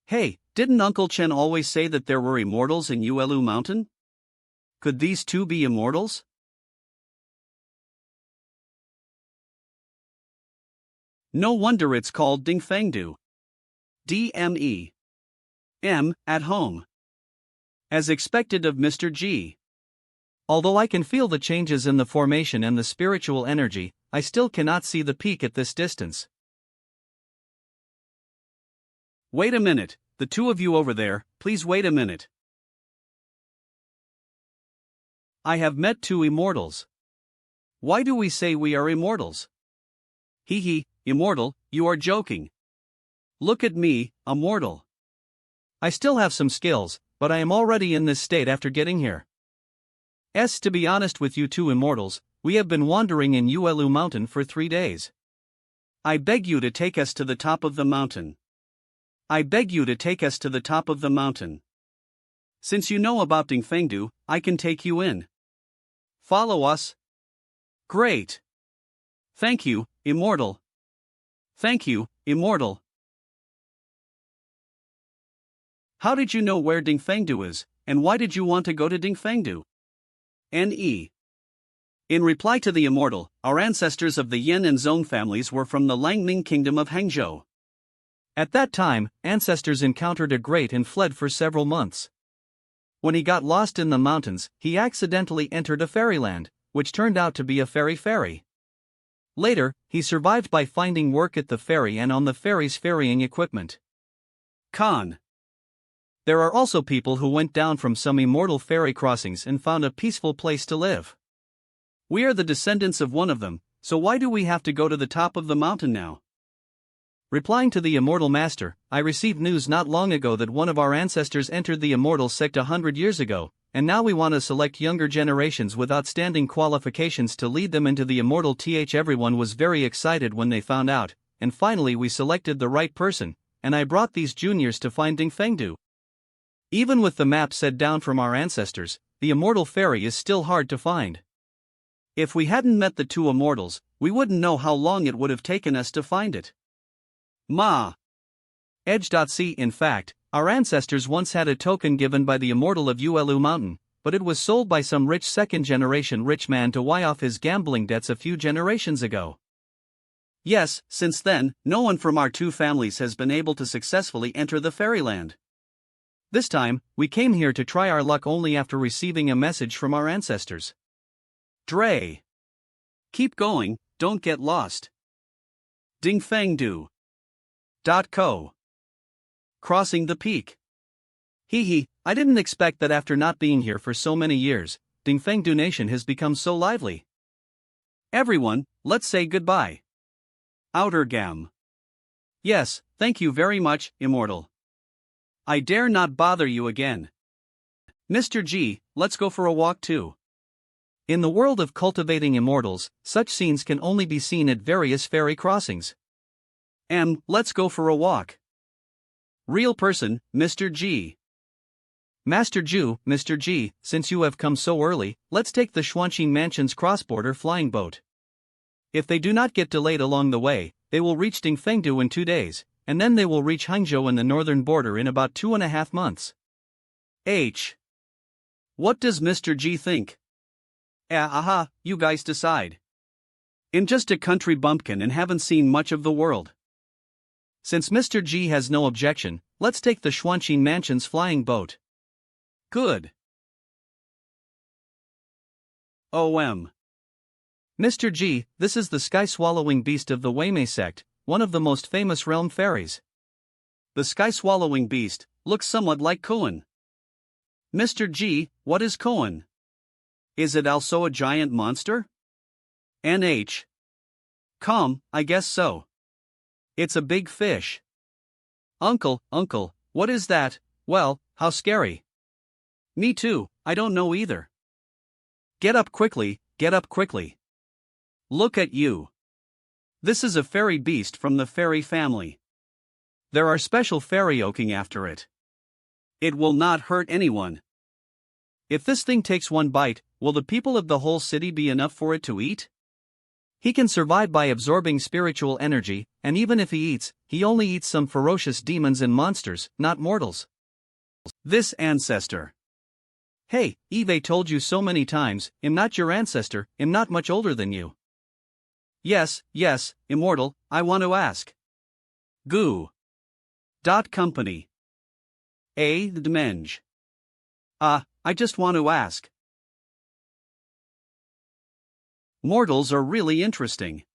Hey, didn't Uncle Chen always say that there were immortals in Yuelu Mountain? Could these two be immortals? No wonder it's called Dingfengdu. DME. M, at home. As expected of Mr. G. Although I can feel the changes in the formation and the spiritual energy, I still cannot see the peak at this distance. Wait a minute, the two of you over there, please wait a minute. I have met two immortals. Why do we say we are immortals? Hee hee, immortal, you are joking. Look at me, a mortal. I still have some skills, but I am already in this state after getting here. To be honest with you two immortals, we have been wandering in Yuelu Mountain for 3 days. I beg you to take us to the top of the mountain. I beg you to take us to the top of the mountain. Since you know about Dingfengdu, I can take you in. Follow us. Great. Thank you, immortal. Thank you, immortal. How did you know where Dingfengdu is, and why did you want to go to Dingfengdu? N.E. In reply to the immortal, our ancestors of the Yin and Zong families were from the Langming kingdom of Hangzhou. At that time, ancestors encountered a great and fled for several months. When he got lost in the mountains, he accidentally entered a fairyland, which turned out to be a fairy. Later, he survived by finding work at the ferry and on the ferry's ferrying equipment. Con. There are also people who went down from some immortal ferry crossings and found a peaceful place to live. We are the descendants of one of them, so why do we have to go to the top of the mountain now? Replying to the immortal master, I received news not long ago that one of our ancestors entered the immortal sect 100 years ago, and now we want to select younger generations with outstanding qualifications to lead them into the immortal. Everyone was very excited when they found out, and finally we selected the right person, and I brought these juniors to find Dingfengdu. Even with the map set down from our ancestors, the immortal fairy is still hard to find. If we hadn't met the two immortals, we wouldn't know how long it would have taken us to find it. Ma. Edge.C. In fact, our ancestors once had a token given by the immortal of Uelu Mountain, but it was sold by some rich second-generation rich man to why off his gambling debts a few generations ago. Yes, since then, no one from our two families has been able to successfully enter the fairyland. This time, we came here to try our luck only after receiving a message from our ancestors. Dre. Keep going, don't get lost. Dingfengdu. .co. Crossing the peak. Hee, I didn't expect that after not being here for so many years, Dingfengdu Nation has become so lively. Everyone, let's say goodbye. Outer Gam. Yes, thank you very much, Immortal. I dare not bother you again. Mr. G, let's go for a walk too. In the world of cultivating immortals, such scenes can only be seen at various ferry crossings. Let's go for a walk. Real person, Mr. G. Master Ju, Mr. G, since you have come so early, let's take the Xuanqing Mansion's cross-border flying boat. If they do not get delayed along the way, they will reach Dingfengdu in 2 days, and then they will reach Hangzhou in the northern border in about 2.5 months. H. What does Mr. G think? You guys decide. I'm just a country bumpkin and haven't seen much of the world. Since Mr. G has no objection, let's take the Xuanqing Mansion's flying boat. Good. OM. Mr. G, this is the sky-swallowing beast of the Weimei sect, one of the most famous realm fairies. The sky-swallowing beast looks somewhat like Koan. Mr. G, what is Koan? Is it also a giant monster? NH. I guess so. It's a big fish. Uncle, what is that? Well, how scary. Me too, I don't know either. Get up quickly, get up quickly. Look at you. This is a fairy beast from the fairy family. There are special fairy oaking after it. It will not hurt anyone. If this thing takes one bite, will the people of the whole city be enough for it to eat? He can survive by absorbing spiritual energy, and even if he eats, he only eats some ferocious demons and monsters, not mortals. This ancestor. Hey, Eve told you so many times, I'm not your ancestor, I'm not much older than you. Yes, Immortal, I want to ask. Goo. Company. Dmenge. I just want to ask. Mortals are really interesting.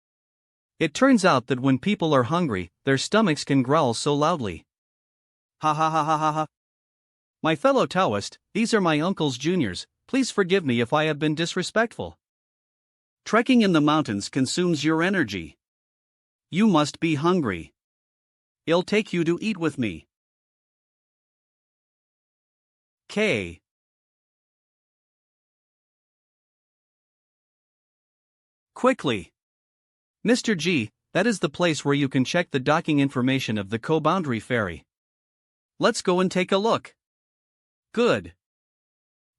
It turns out that when people are hungry, their stomachs can growl so loudly. Ha. My fellow Taoist, these are my uncle's juniors, please forgive me if I have been disrespectful. Trekking in the mountains consumes your energy. You must be hungry. I'll take you to eat with me. K. Quickly. Mr. G, that is the place where you can check the docking information of the co-boundary ferry. Let's go and take a look. Good.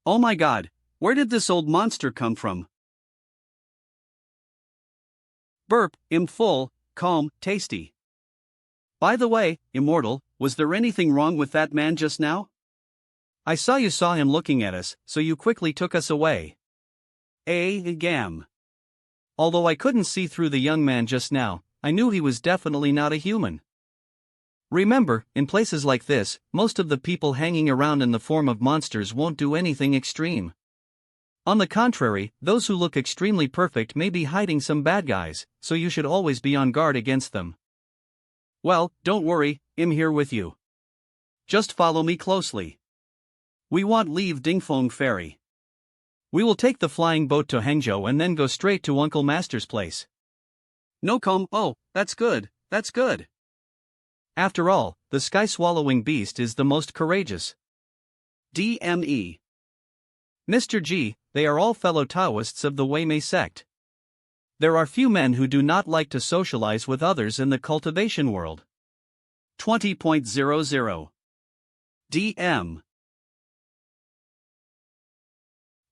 Oh my god, where did this old monster come from? Burp, full, calm, tasty. By the way, Immortal, Was there anything wrong with that man just now? I saw you saw him looking at us, so you quickly took us away. Gam. Although I couldn't see through the young man just now, I knew he was definitely not a human. Remember, in places like this, most of the people hanging around in the form of monsters won't do anything extreme. On the contrary, those who look extremely perfect may be hiding some bad guys, so you should always be on guard against them. Well, don't worry, I'm here with you. Just follow me closely. We won't leave Dingfeng Ferry. We will take the flying boat to Hangzhou and then go straight to Uncle Master's place. No come, oh, that's good, that's good. After all, the sky-swallowing beast is the most courageous. DME. Mr. G, they are all fellow Taoists of the Weimei sect. There are few men who do not like to socialize with others in the cultivation world. 20.00 DM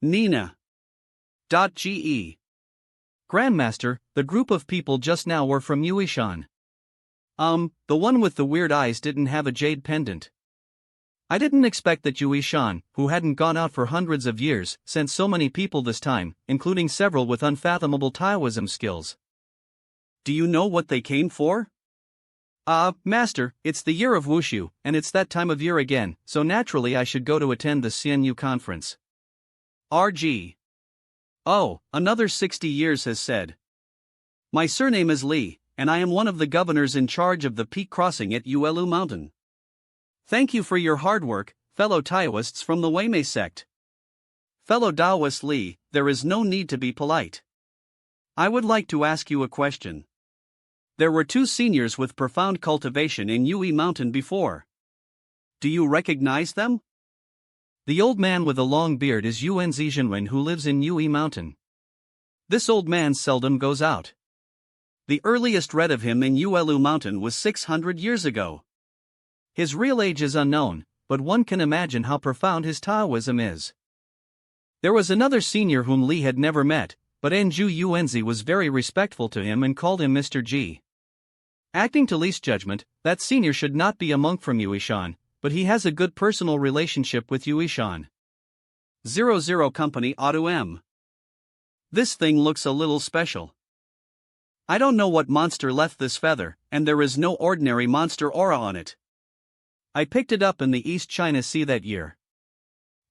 Nina. .ge Grandmaster, the group of people just now were from Yuishan. The one with the weird eyes didn't have a jade pendant. I didn't expect that Yuishan, who hadn't gone out for hundreds of years, sent so many people this time, including several with unfathomable Taoism skills. Do you know what they came for? Master, it's the year of Wushu, and it's that time of year again, so naturally I should go to attend the Xianyu conference. RG. Oh, another 60 years has said. My surname is Li, and I am one of the governors in charge of the peak crossing at Uelu Mountain. Thank you for your hard work, fellow Taoists from the Weimei sect. Fellow Taoist Li, there is no need to be polite. I would like to ask you a question. There were two seniors with profound cultivation in Yui Mountain before. Do you recognize them? The old man with a long beard is Yuan Zizhenwen, who lives in Yui Mountain. This old man seldom goes out. The earliest read of him in Uelu Mountain was 600 years ago. His real age is unknown, but one can imagine how profound his Taoism is. There was another senior whom Li had never met, but Enju Yuanzi was very respectful to him and called him Mr. G. Acting to Li's judgment, that senior should not be a monk from Yuishan, but he has a good personal relationship with Yuishan. 00 Company Auto M. This thing looks a little special. I don't know what monster left this feather, and there is no ordinary monster aura on it. I picked it up in the East China Sea that year.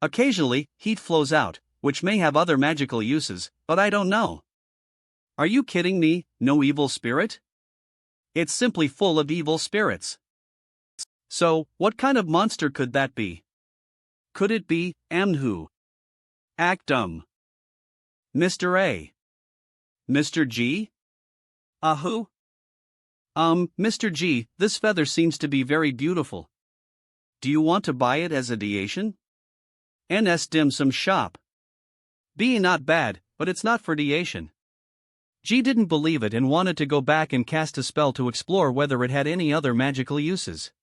Occasionally, heat flows out, which may have other magical uses, but I don't know. Are you kidding me? No evil spirit? It's simply full of evil spirits. So, what kind of monster could that be? Could it be Amhu? Act dumb. Mr. A. Mr. G? Who? Mr. G, this feather seems to be very beautiful. Do you want to buy it as a deation? NS dim sum shop. B not bad, but it's not for deation. G didn't believe it and wanted to go back and cast a spell to explore whether it had any other magical uses.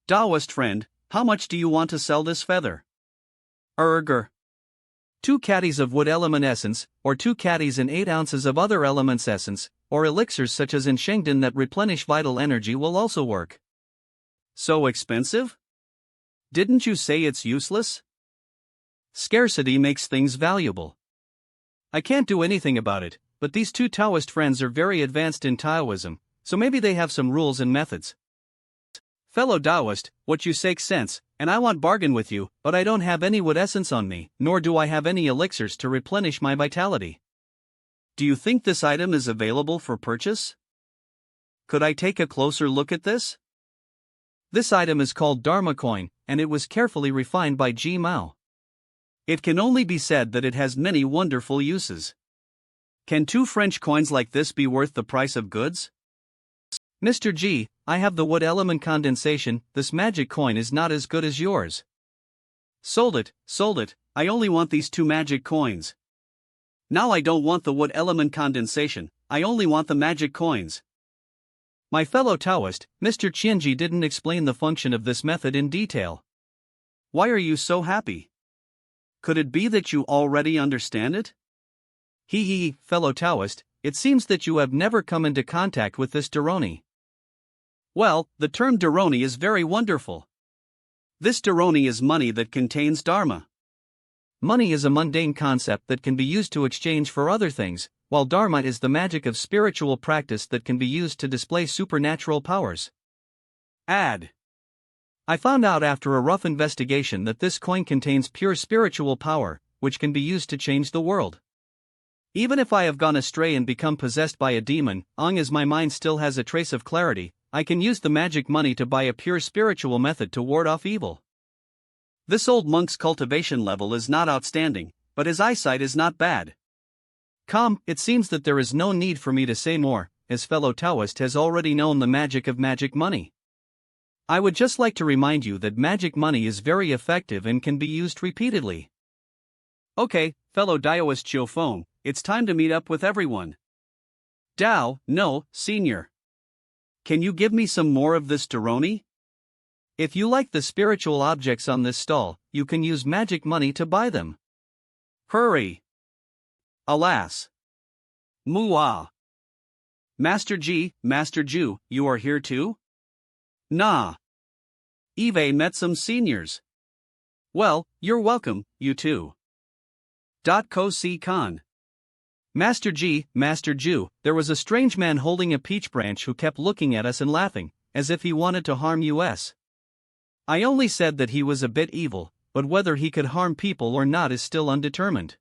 Taoist friend, how much do you want to sell this feather? 2 caddies of wood element essence, or 2 caddies and 8 ounces of other elements essence, or elixirs such as in Shengden that replenish vital energy will also work. So expensive? Didn't you say it's useless? Scarcity makes things valuable. I can't do anything about it, but these 2 Taoist friends are very advanced in Taoism, so maybe they have some rules and methods. Fellow Taoist, what you say sense, and I want bargain with you, but I don't have any wood essence on me, nor do I have any elixirs to replenish my vitality. Do you think this item is available for purchase? Could I take a closer look at this? This item is called Dharma coin, and it was carefully refined by G Mao. It can only be said that it has many wonderful uses. Can 2 French coins like this be worth the price of goods? Mr. G, I have the wood element condensation, this magic coin is not as good as yours. Sold it, I only want these 2 magic coins. Now I don't want the wood element condensation, I only want the magic coins. My fellow Taoist, Mr. Qianji didn't explain the function of this method in detail. Why are you so happy? Could it be that you already understand it? Fellow Taoist, it seems that you have never come into contact with this Doroni. Well, the term Dharoni is very wonderful. This Dharoni is money that contains Dharma. Money is a mundane concept that can be used to exchange for other things, while Dharma is the magic of spiritual practice that can be used to display supernatural powers. Add. I found out after a rough investigation that this coin contains pure spiritual power, which can be used to change the world. Even if I have gone astray and become possessed by a demon, as my mind still has a trace of clarity, I can use the magic money to buy a pure spiritual method to ward off evil. This old monk's cultivation level is not outstanding, but his eyesight is not bad. It seems that there is no need for me to say more, as fellow Taoist has already known the magic of magic money. I would just like to remind you that magic money is very effective and can be used repeatedly. Okay, fellow Taoist Chiofeng, it's time to meet up with everyone. Dao, no, senior. Can you give me some more of this Dharoni? If you like the spiritual objects on this stall, you can use magic money to buy them. Hurry! Alas! Muah! Master Ji, Master Ju, you are here too? Nah. Eve met some seniors. Well, you're welcome, you too. Ko Si Khan. Master Ji, Master Ju, there was a strange man holding a peach branch who kept looking at us and laughing, as if he wanted to harm us. I only said that he was a bit evil, but whether he could harm people or not is still undetermined.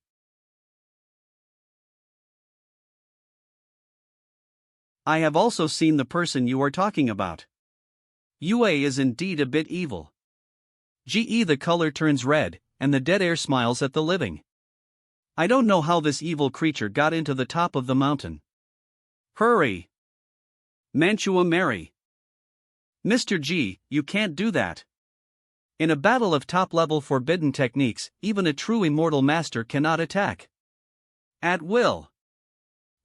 I have also seen the person you are talking about. Yue is indeed a bit evil. The color turns red, and the dead air smiles at the living. I don't know how this evil creature got into the top of the mountain. Hurry! Mantua Mary. Mr. G, you can't do that. In a battle of top-level forbidden techniques, even a true immortal master cannot attack. At will.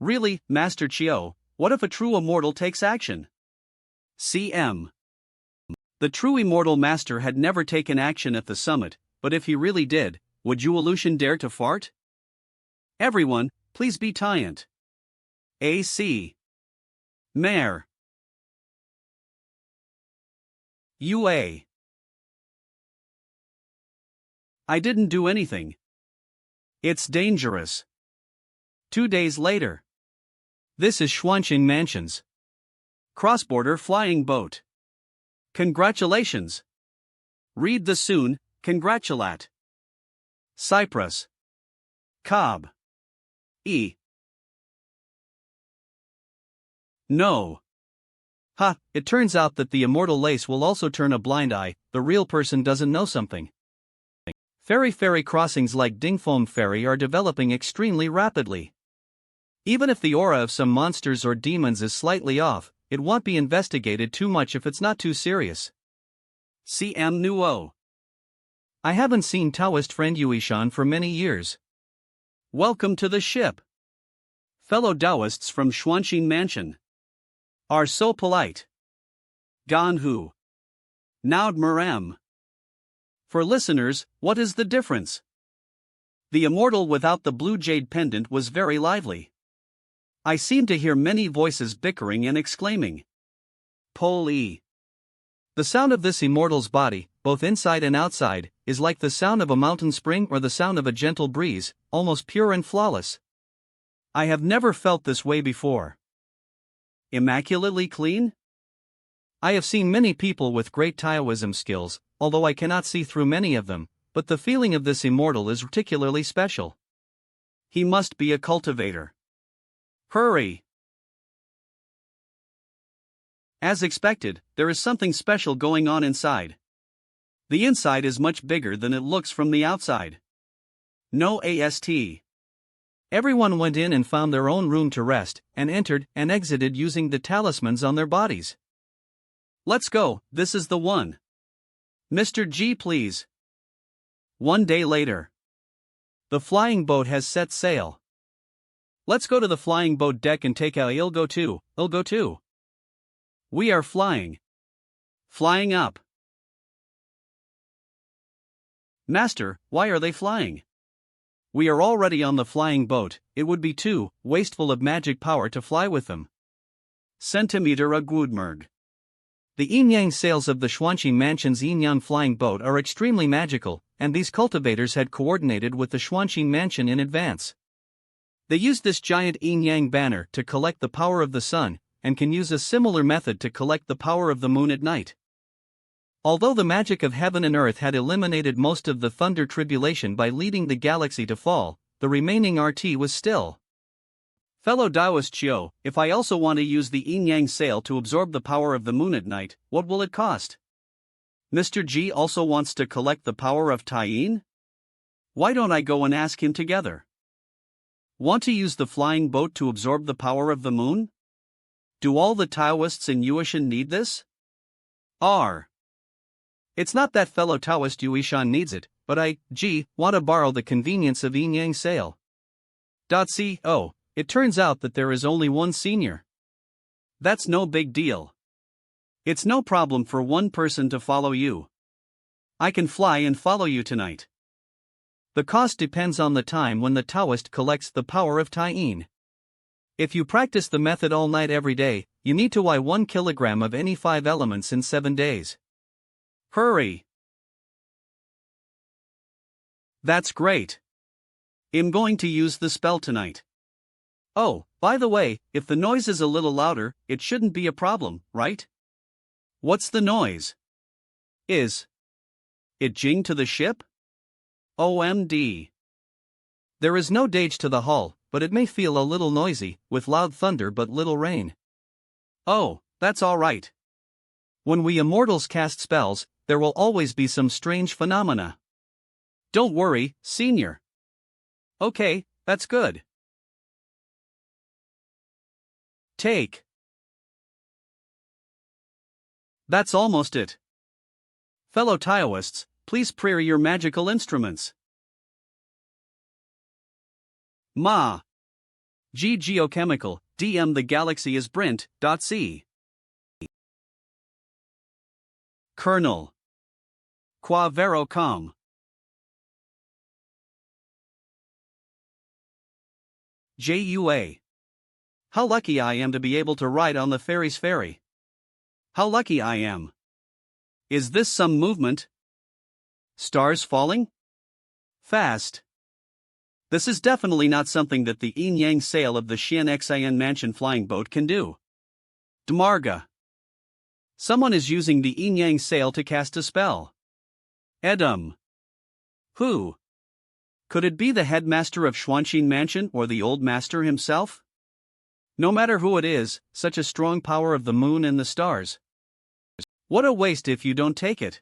Really, Master Chio, what if a true immortal takes action? CM. The true immortal master had never taken action at the summit, but if he really did, would Yuan dare to fart? Everyone, please be tiant. AC. Mare. UA. I didn't do anything. It's dangerous. 2 days later. This is Xuanqing Mansions. Cross-border flying boat. Congratulations. Read the soon, congratulate. Cyprus. Cobb. E. No. It turns out that the immortal lace will also turn a blind eye, the real person doesn't know something. Ferry crossings like Dingfeng Ferry are developing extremely rapidly. Even if the aura of some monsters or demons is slightly off, it won't be investigated too much if it's not too serious. CM Nuo. I haven't seen Taoist friend Yuishan for many years. Welcome to the ship. Fellow Taoists from Xuanqing Mansion. Are so polite. Ganhu. Naud Muram. For listeners, what is the difference? The immortal without the blue jade pendant was very lively. I seem to hear many voices bickering and exclaiming. Poli. The sound of this immortal's body, both inside and outside, is like the sound of a mountain spring or the sound of a gentle breeze, almost pure and flawless. I have never felt this way before. Immaculately clean? I have seen many people with great Taoism skills, although I cannot see through many of them, but the feeling of this immortal is particularly special. He must be a cultivator. Hurry! As expected, there is something special going on inside. The inside is much bigger than it looks from the outside. No AST. Everyone went in and found their own room to rest, and entered and exited using the talismans on their bodies. Let's go, this is the one. Mr. G, please. 1 day later. The flying boat has set sail. Let's go to the flying boat deck and take a Ilgo 2. We are flying. Flying up. Master, why are they flying? We are already on the flying boat, it would be too wasteful of magic power to fly with them. Centimeter a Gudmerg. The yin-yang sails of the Xuanqing Mansion's yin-yang flying boat are extremely magical, and these cultivators had coordinated with the Xuanqing Mansion in advance. They used this giant yin-yang banner to collect the power of the sun, and can use a similar method to collect the power of the moon at night. Although the magic of heaven and earth had eliminated most of the thunder tribulation by leading the galaxy to fall, the remaining RT was still. Fellow Taoist Chiu, if I also want to use the yin-yang sail to absorb the power of the moon at night, what will it cost? Mr. G also wants to collect the power of Taiyin? Why don't I go and ask him together? Want to use the flying boat to absorb the power of the moon? Do all the Taoists in Yuan need this? It's not that fellow Taoist Yuan needs it, but I, want to borrow the convenience of yin-yang sail. It turns out that there is only one senior. That's no big deal. It's no problem for one person to follow you. I can fly and follow you tonight. The cost depends on the time when the Taoist collects the power of Taiyin. If you practice the method all night every day, you need to buy 1 kilogram of any 5 elements in 7 days. Hurry! That's great. I'm going to use the spell tonight. Oh, by the way, if the noise is a little louder, it shouldn't be a problem, right? What's the noise? Is it Jing to the ship? OMD. There is no dage to the hull, but it may feel a little noisy, with loud thunder but little rain. Oh, that's alright. When we immortals cast spells, there will always be some strange phenomena. Don't worry, senior. Okay, that's good. Take. That's almost it. Fellow Taoists, please prepare your magical instruments. Ma. G geochemical, DM the galaxy is brint.c. Colonel. Qua vero com. JUA. How lucky I am to be able to ride on the fairy's ferry. How lucky I am. Is this some movement? Stars falling? Fast. This is definitely not something that the yin-yang sail of the Xianxian Mansion flying boat can do. Dmarga. Someone is using the yin-yang sail to cast a spell. Edom. Who? Could it be the headmaster of Xuanqing Mansion or the old master himself? No matter who it is, such a strong power of the moon and the stars. What a waste if you don't take it.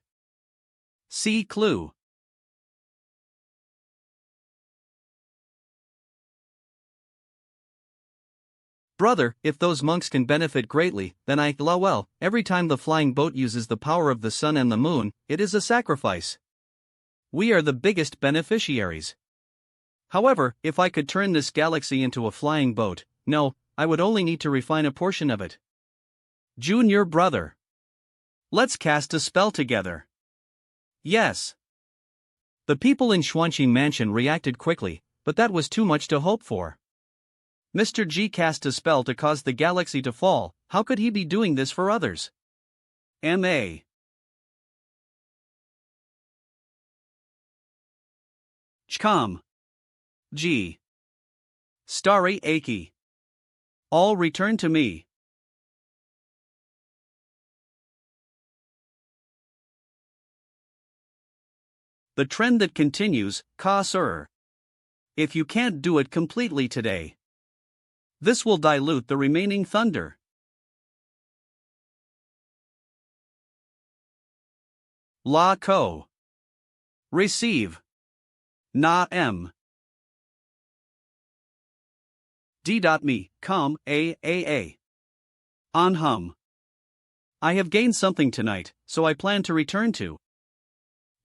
See clue. Brother, if those monks can benefit greatly, then every time the flying boat uses the power of the sun and the moon, it is a sacrifice. We are the biggest beneficiaries. However, if I could turn this galaxy into a flying boat, no, I would only need to refine a portion of it. Junior brother. Let's cast a spell together. Yes. The people in Xuanqing Mansion reacted quickly, but that was too much to hope for. Mr. G cast a spell to cause the galaxy to fall. How could he be doing this for others? M.A. Chcom. G. Starry Aki. All return to me. The trend that continues, Ka-Sir. If you can't do it completely today, this will dilute the remaining thunder. La Ko. Receive. Na M. D.me, com, A. On. I have gained something tonight, so I plan to return to.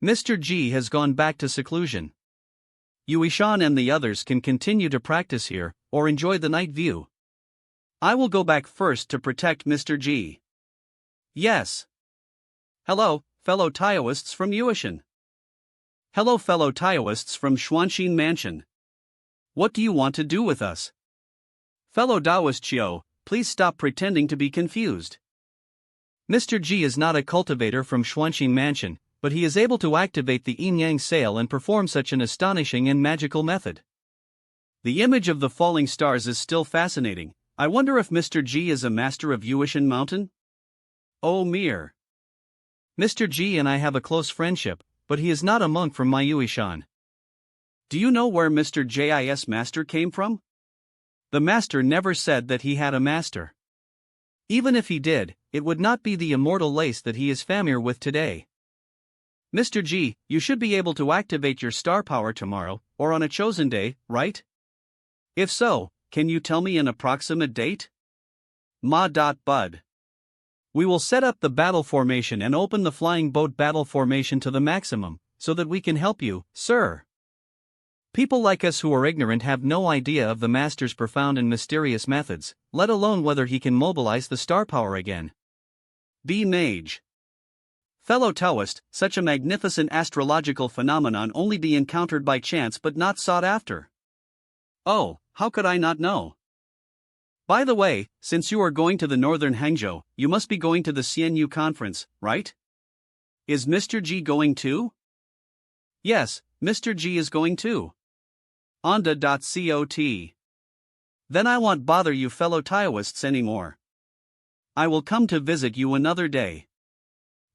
Mr. G has gone back to seclusion. Yuishan and the others can continue to practice here, or enjoy the night view. I will go back first to protect Mr. G. Yes. Hello, fellow Taoists from Yuan. Hello, fellow Taoists from Xuanqing Mansion. What do you want to do with us? Fellow Taoist Chiu, please stop pretending to be confused. Mr. G is not a cultivator from Xuanqing Mansion, but he is able to activate the yin-yang sail and perform such an astonishing and magical method. The image of the falling stars is still fascinating. I wonder if Mr. G is a master of Yuishan Mountain? Oh mere. Mr. G and I have a close friendship, but he is not a monk from my Yuishan. Do you know where Mr. J's master came from? The master never said that he had a master. Even if he did, it would not be the immortal lace that he is familiar with today. Mr. G, you should be able to activate your star power tomorrow, or on a chosen day, right? If so, can you tell me an approximate date? Ma.Bud. We will set up the battle formation and open the flying boat battle formation to the maximum, so that we can help you, sir. People like us who are ignorant have no idea of the master's profound and mysterious methods, let alone whether he can mobilize the star power again. B. Mage. Fellow Taoist, such a magnificent astrological phenomenon only be encountered by chance but not sought after. Oh, how could I not know? By the way, since you are going to the northern Hangzhou, you must be going to the CNU conference, right? Is Mr. G going too? Yes, Mr. G is going too. Onda.cot. Then I won't bother you fellow Taoists anymore. I will come to visit you another day.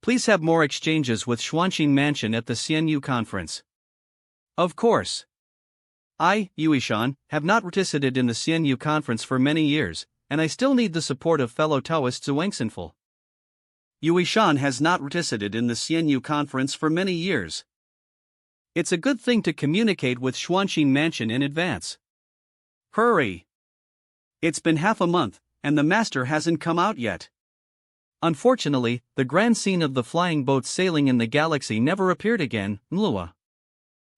Please have more exchanges with Xuanqing Mansion at the CNU conference. Of course. I, Yuishan, have not participated in the CNU conference for many years, and I still need the support of fellow Taoists Zhuangxinful. Yuishan has not participated in the CNU conference for many years. It's a good thing to communicate with Xuanqing Mansion in advance. Hurry! It's been half a month, and the master hasn't come out yet. Unfortunately, the grand scene of the flying boats sailing in the galaxy never appeared again, Mlua.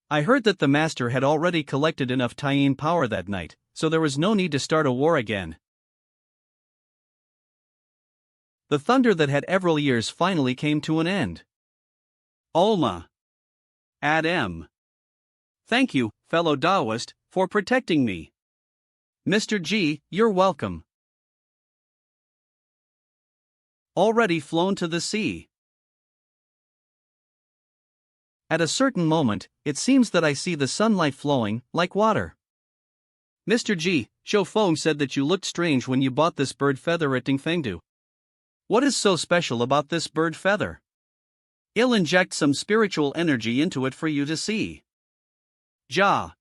I heard that the master had already collected enough Taiyin power that night, so there was no need to start a war again. The thunder that had several years finally came to an end. Olma. Ad M. Thank you, fellow Taoist, for protecting me. Mr. G, you're welcome. Already flown to the sea. At a certain moment, it seems that I see the sunlight flowing, like water. Mr. G, Shou Feng said that you looked strange when you bought this bird feather at Dingfengdu. What is so special about this bird feather? I'll inject some spiritual energy into it for you to see. Ja.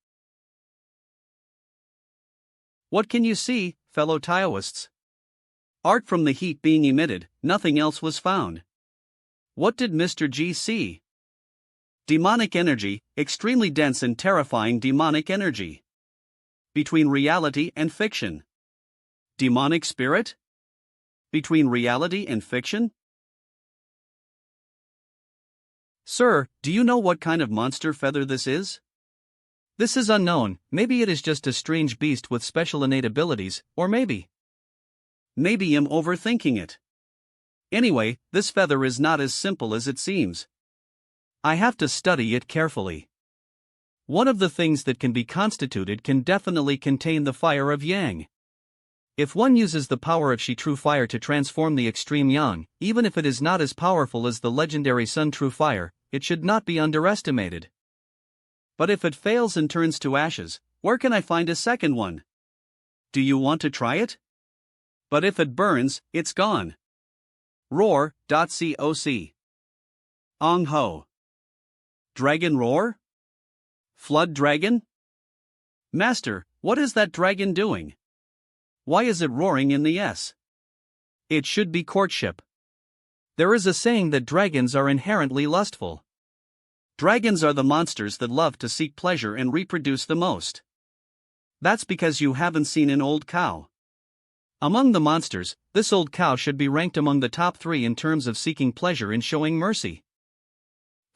What can you see, fellow Taoists? Art from the heat being emitted, nothing else was found. What did Mr. G see? Demonic energy, extremely dense and terrifying demonic energy. Between reality and fiction. Demonic spirit? Between reality and fiction? Sir, do you know what kind of monster feather this is? This is unknown, maybe it is just a strange beast with special innate abilities, or maybe I'm overthinking it. Anyway, this feather is not as simple as it seems. I have to study it carefully. One of the things that can be constituted can definitely contain the fire of Yang. If one uses the power of Shi True Fire to transform the extreme Yang, even if it is not as powerful as the legendary Sun True Fire, it should not be underestimated. But if it fails and turns to ashes, where can I find a second one? Do you want to try it? But if it burns, it's gone. Roar.coc. Ong Ho. Dragon roar? Flood dragon? Master, what is that dragon doing? Why is it roaring in the S? It should be courtship. There is a saying that dragons are inherently lustful. Dragons are the monsters that love to seek pleasure and reproduce the most. That's because you haven't seen an old cow. Among the monsters, this old cow should be ranked among the top 3 in terms of seeking pleasure and showing mercy.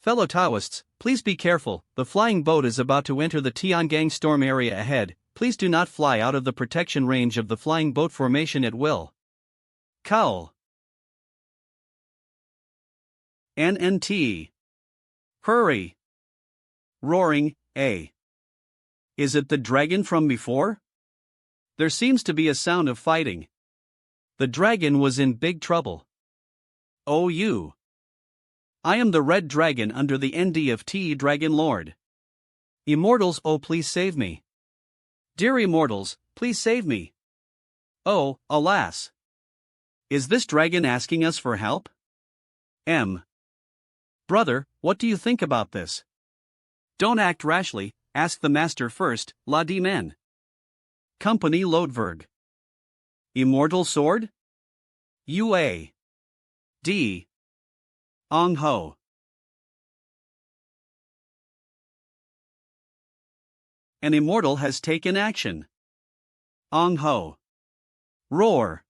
Fellow Taoists, please be careful, the flying boat is about to enter the Tiangang storm area ahead. Please do not fly out of the protection range of the flying boat formation at will. Cowl. NNT. Hurry. Roaring, A. Is it the dragon from before? There seems to be a sound of fighting. The dragon was in big trouble. OU. I am the red dragon under the ND of T Dragon Lord. Immortals, oh please save me. Dear immortals, please save me. Oh, alas. Is this dragon asking us for help? M. Brother, what do you think about this? Don't act rashly, ask the master first, la di men. Company Lodverg. Immortal sword? UA. D. Ong Ho. An immortal has taken action. Ong Ho. Roar.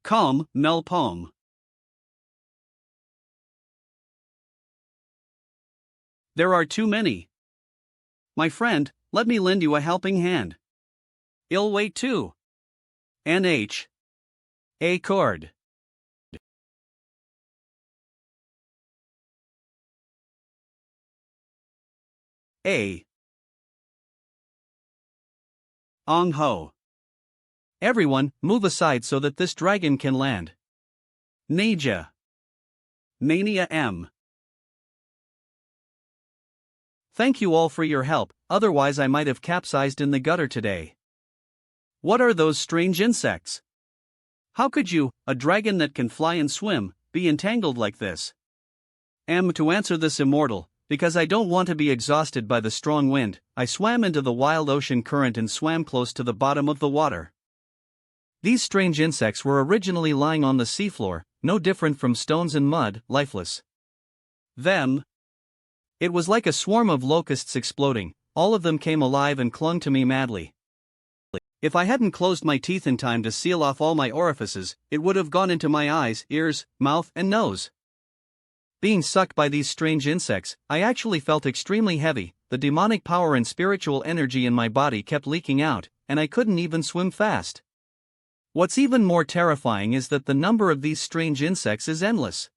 Calm, Mel Poem. There are too many. My friend, let me lend you a helping hand. Ill wait too. NH. A chord. A. Ong Ho. Everyone, move aside so that this dragon can land. Naja. Mania M. Thank you all for your help, otherwise I might have capsized in the gutter today. What are those strange insects? How could you, a dragon that can fly and swim, be entangled like this? M. To answer this immortal, because I don't want to be exhausted by the strong wind, I swam into the wild ocean current and swam close to the bottom of the water. These strange insects were originally lying on the seafloor, no different from stones and mud, lifeless. Them. It was like a swarm of locusts exploding, all of them came alive and clung to me madly. If I hadn't closed my teeth in time to seal off all my orifices, it would have gone into my eyes, ears, mouth, and nose. Being sucked by these strange insects, I actually felt extremely heavy, the demonic power and spiritual energy in my body kept leaking out, and I couldn't even swim fast. What's even more terrifying is that the number of these strange insects is endless.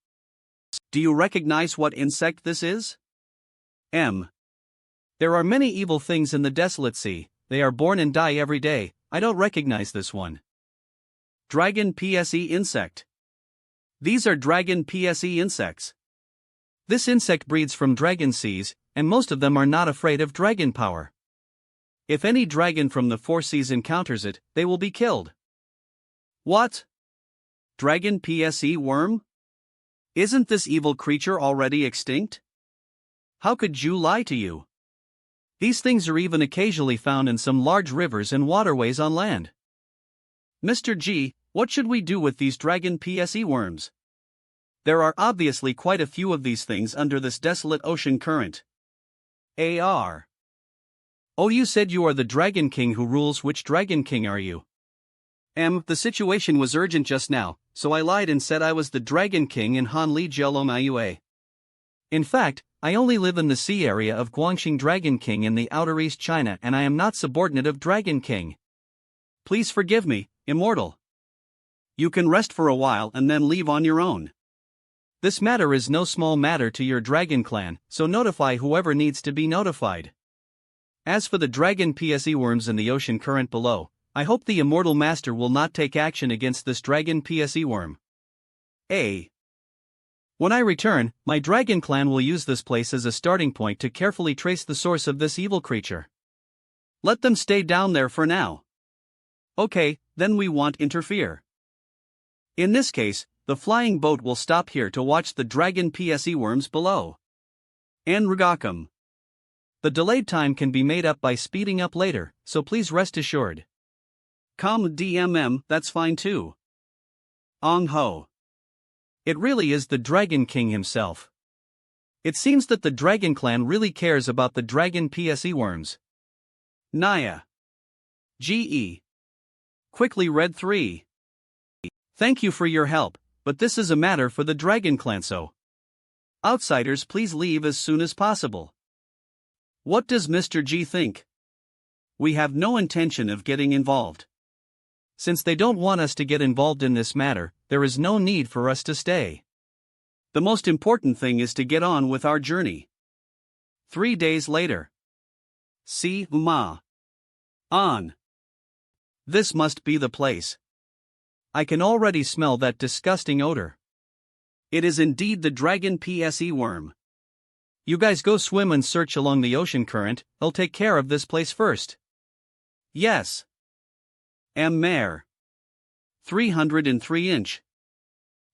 Do you recognize what insect this is? M. There are many evil things in the desolate sea, they are born and die every day, I don't recognize this one. Dragon PSE insect. These are dragon PSE insects. This insect breeds from dragon seas, and most of them are not afraid of dragon power. If any dragon from the four seas encounters it, they will be killed. What? Dragon PSE worm? Isn't this evil creature already extinct? How could Ju lie to you? These things are even occasionally found in some large rivers and waterways on land. Mr. G, what should we do with these dragon PSE worms? There are obviously quite a few of these things under this desolate ocean current. AR. Oh, you said you are the Dragon King who rules. Which Dragon King are you? M. The situation was urgent just now, so I lied and said I was the Dragon King in Hanli Jiaolomayue. In fact, I only live in the sea area of Guangxing Dragon King in the Outer East China and I am not subordinate of Dragon King. Please forgive me, immortal. You can rest for a while and then leave on your own. This matter is no small matter to your dragon clan, so notify whoever needs to be notified. As for the dragon PSE worms in the ocean current below, I hope the immortal master will not take action against this dragon PSE worm. A. When I return, my dragon clan will use this place as a starting point to carefully trace the source of this evil creature. Let them stay down there for now. Okay, then we won't interfere. In this case, the flying boat will stop here to watch the dragon PSE worms below. Enrollment. The delayed time can be made up by speeding up later, so please rest assured. DMM, that's fine too. Ong Ho. It really is the Dragon King himself. It seems that the Dragon Clan really cares about the dragon PSE worms. Naya. GE. Quickly read 3. Thank you for your help, but this is a matter for the Dragon Clan, so outsiders please leave as soon as possible. What does Mr. G think? We have no intention of getting involved. Since they don't want us to get involved in this matter, there is no need for us to stay. The most important thing is to get on with our journey. 3 days later. Si Ma. On. This must be the place. I can already smell that disgusting odor. It is indeed the dragon PSE worm. You guys go swim and search along the ocean current, I'll take care of this place first. Yes. Mare. 303 inch.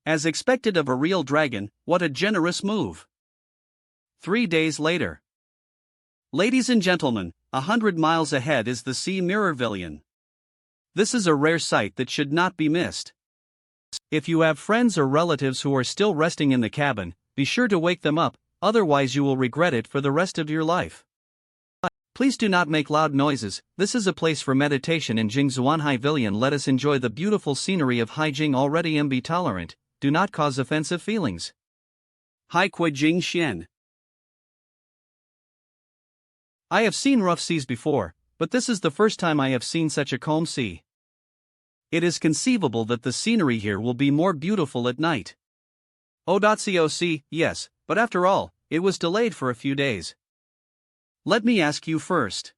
As expected of a real dragon, what a generous move. 3 days later. Ladies and gentlemen, 100 miles ahead is the Sea Mirror Villion. This is a rare sight that should not be missed. If you have friends or relatives who are still resting in the cabin, be sure to wake them up, otherwise you will regret it for the rest of your life. Please do not make loud noises, this is a place for meditation in Jingzuanhai Villion. Let us enjoy the beautiful scenery of Haijing. Already MB tolerant, do not cause offensive feelings. Hai Kui Jing Xian. I have seen rough seas before, but this is the first time I have seen such a calm sea. It is conceivable that the scenery here will be more beautiful at night. OCOC, yes, but after all, it was delayed for a few days. Let me ask you first.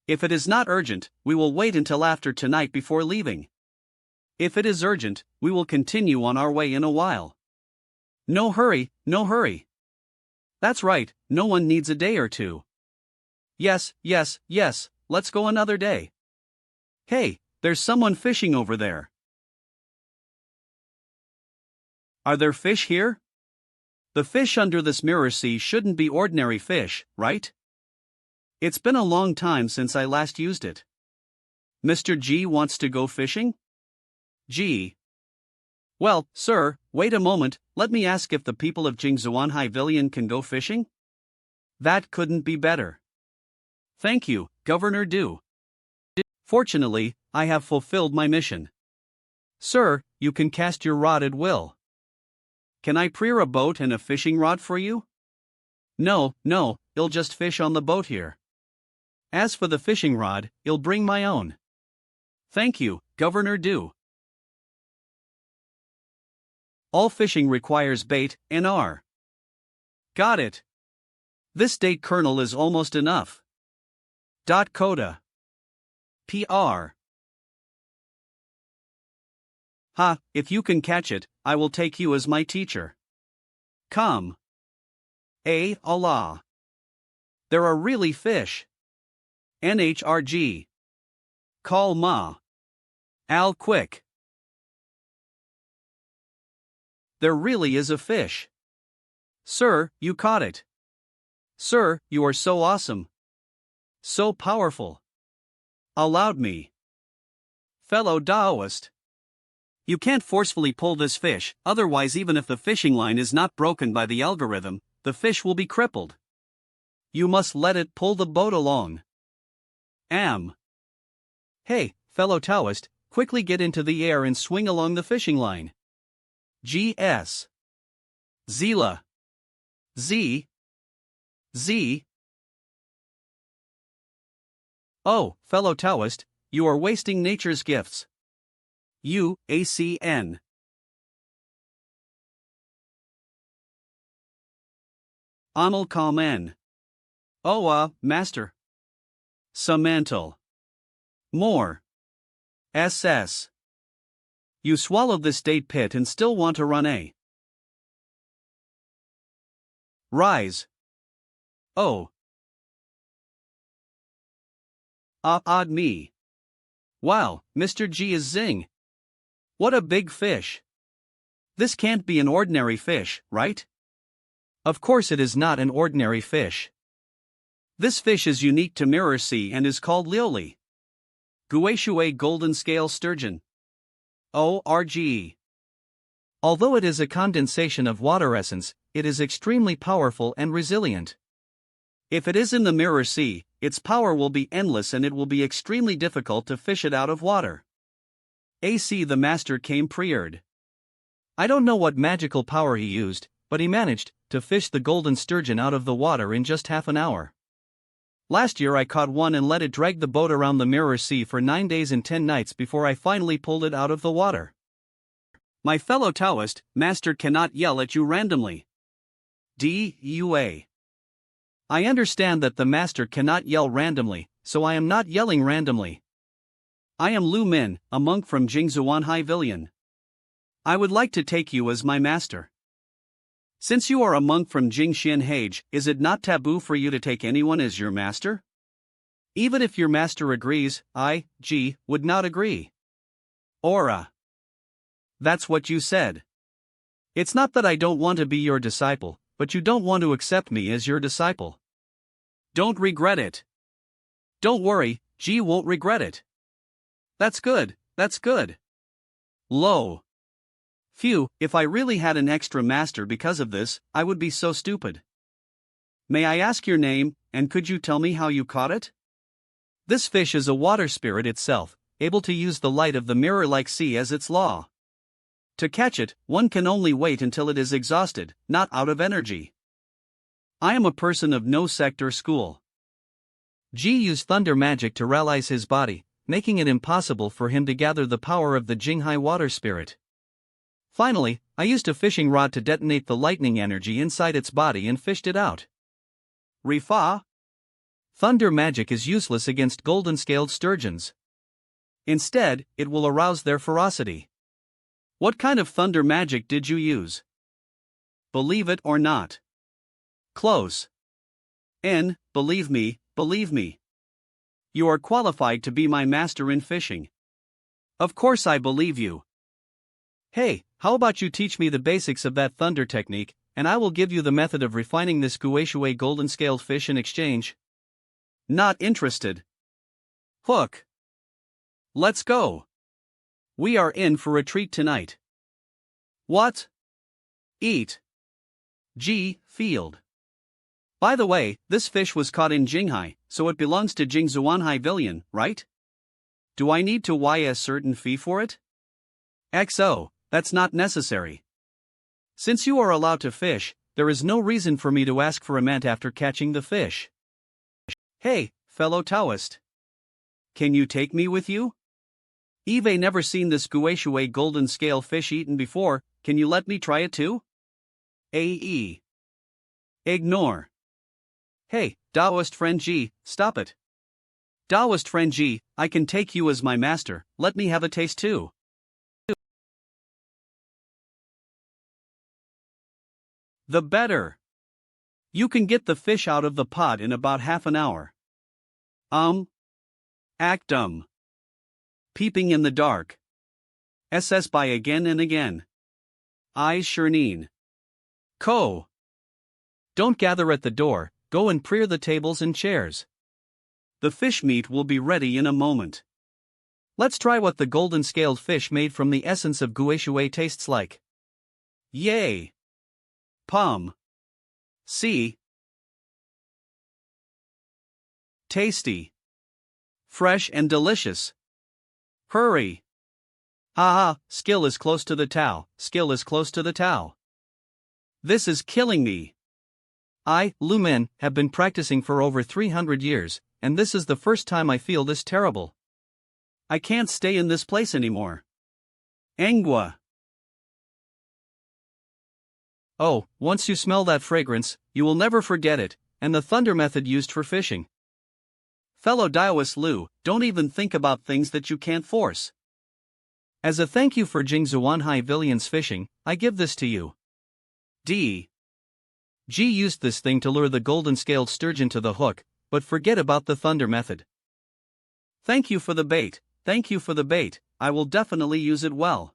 If it is not urgent, we will wait until after tonight before leaving. If it is urgent, we will continue on our way in a while. No hurry, no hurry. That's right, no one needs a day or two. Yes, let's go another day. Hey, there's someone fishing over there. Are there fish here? The fish under this mirror sea shouldn't be ordinary fish, right? It's been a long time since I last used it. Mr. G wants to go fishing? G. Well, sir, wait a moment, let me ask if the people of Jingzuanhai Villion can go fishing? That couldn't be better. Thank you, Governor Du. Fortunately, I have fulfilled my mission. Sir, you can cast your rod at will. Can I prear a boat and a fishing rod for you? No, I'll just fish on the boat here. As for the fishing rod, I'll bring my own. Thank you, Governor Du. All fishing requires bait, NR. Got it. This date kernel is almost enough. Coda. PR. Ha, if you can catch it, I will take you as my teacher. Come. Allah. There are really fish. NHRG. Call Ma. Al quick. There really is a fish. Sir, you caught it. Sir, you are so awesome. So powerful. Allowed me. Fellow Taoist. You can't forcefully pull this fish, otherwise even if the fishing line is not broken by the algorithm, the fish will be crippled. You must let it pull the boat along. Hey, fellow Taoist, quickly get into the air and swing along the fishing line. GS. Zila. Z. Oh, fellow Taoist, you are wasting nature's gifts. ACN. Anal Kamen. Master. Samantal. More. SS. You swallowed this date pit and still want to run a. Rise. Oh. Odd me. Wow, Mr. G is zing. What a big fish. This can't be an ordinary fish, right? Of course it is not an ordinary fish. This fish is unique to Mirror Sea and is called Lioli. Gueshue golden scale sturgeon. ORGE. Although it is a condensation of water essence, it is extremely powerful and resilient. If it is in the Mirror Sea, its power will be endless and it will be extremely difficult to fish it out of water. AC the master came preared. I don't know what magical power he used, but he managed to fish the golden sturgeon out of the water in just half an hour. Last year I caught one and let it drag the boat around the Mirror Sea for 9 days and 10 nights before I finally pulled it out of the water. My fellow Taoist, master cannot yell at you randomly. DUA. I understand that the master cannot yell randomly, so I am not yelling randomly. I am Lu Min, a monk from Jingzuanhai Villion. I would like to take you as my master. Since you are a monk from Jingxian Hage, is it not taboo for you to take anyone as your master? Even if your master agrees, I, G, would not agree. Aura. That's what you said. It's not that I don't want to be your disciple, but you don't want to accept me as your disciple. Don't regret it. Don't worry, G won't regret it. That's good, that's good. Low. Phew, if I really had an extra master because of this, I would be so stupid. May I ask your name, and could you tell me how you caught it? This fish is a water spirit itself, able to use the light of the mirror-like sea as its law. To catch it, one can only wait until it is exhausted, not out of energy. I am a person of no sect or school. G used thunder magic to rallize his body, making it impossible for him to gather the power of the Jinghai water spirit. Finally, I used a fishing rod to detonate the lightning energy inside its body and fished it out. Rifa? Thunder magic is useless against golden-scaled sturgeons. Instead, it will arouse their ferocity. What kind of thunder magic did you use? Believe it or not. Close. Believe me, believe me. You are qualified to be my master in fishing. Of course I believe you. Hey, how about you teach me the basics of that thunder technique, and I will give you the method of refining this guishui golden-scaled fish in exchange? Not interested. Hook. Let's go. We are in for a treat tonight. What? Eat. G. Field. By the way, this fish was caught in Jinghai, so it belongs to Jingzuanhai Villian, right? Do I need to pay a certain fee for it? XO, that's not necessary. Since you are allowed to fish, there is no reason for me to ask for a ment after catching the fish. Hey, fellow Taoist. Can you take me with you? Eve never seen this guishui golden scale fish eaten before, can you let me try it too? AE. Ignore. Hey, Taoist friend G, stop it. Taoist friend G, I can take you as my master, let me have a taste too. The better. You can get the fish out of the pot in about half an hour. Act Peeping in the dark. SS by again and again. Eyes Shernine. Co. Don't gather at the door, go and clear the tables and chairs. The fish meat will be ready in a moment. Let's try what the golden scaled fish made from the essence of guishui tastes like. Yay! Pum. See. Tasty. Fresh and delicious. Hurry. Haha, skill is close to the Tao, skill is close to the Tao. This is killing me. I, Lumen, have been practicing for over 300 years, and this is the first time I feel this terrible. I can't stay in this place anymore. Engwa. Oh, once you smell that fragrance, you will never forget it, and the thunder method used for fishing. Fellow Taoist Lu, don't even think about things that you can't force. As a thank you for Jingzuanhai Villian's fishing, I give this to you. D. G used this thing to lure the golden-scaled sturgeon to the hook, but forget about the thunder method. Thank you for the bait, thank you for the bait, I will definitely use it well.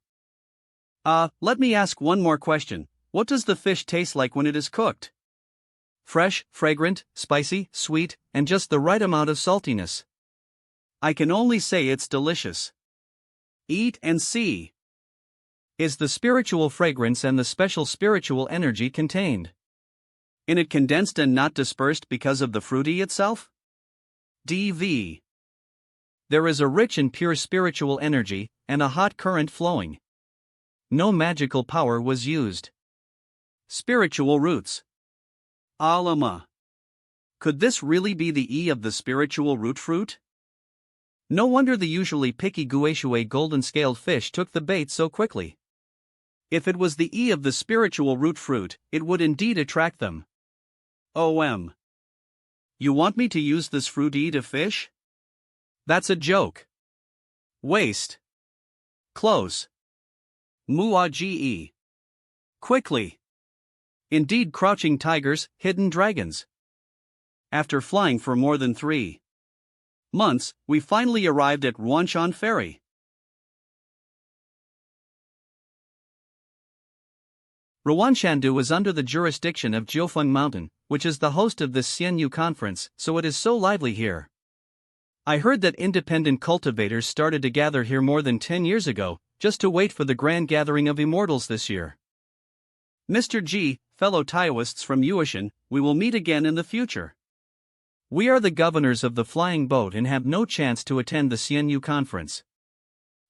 Let me ask one more question. What does the fish taste like when it is cooked? Fresh, fragrant, spicy, sweet, and just the right amount of saltiness. I can only say it's delicious. Eat and see. Is the spiritual fragrance and the special spiritual energy contained in it condensed and not dispersed because of the fruity itself? DV. There is a rich and pure spiritual energy, and a hot current flowing. No magical power was used. Spiritual roots. Alama. Could this really be the E of the spiritual root fruit? No wonder the usually picky guishui golden-scaled fish took the bait so quickly. If it was the E of the spiritual root fruit, it would indeed attract them. OM. You want me to use this fruit E to fish? That's a joke. Waste. Close. Mua-ge. Quickly. Indeed, crouching tigers, hidden dragons. After flying for more than 3 months, we finally arrived at Ruanshan Ferry. Ruanshandu is under the jurisdiction of Jiufeng Mountain, which is the host of this CNU conference, so it is so lively here. I heard that independent cultivators started to gather here more than 10 years ago, just to wait for the grand gathering of immortals this year. Mr. G, fellow Taoists from Yuashan, we will meet again in the future. We are the governors of the flying boat and have no chance to attend the CNU conference.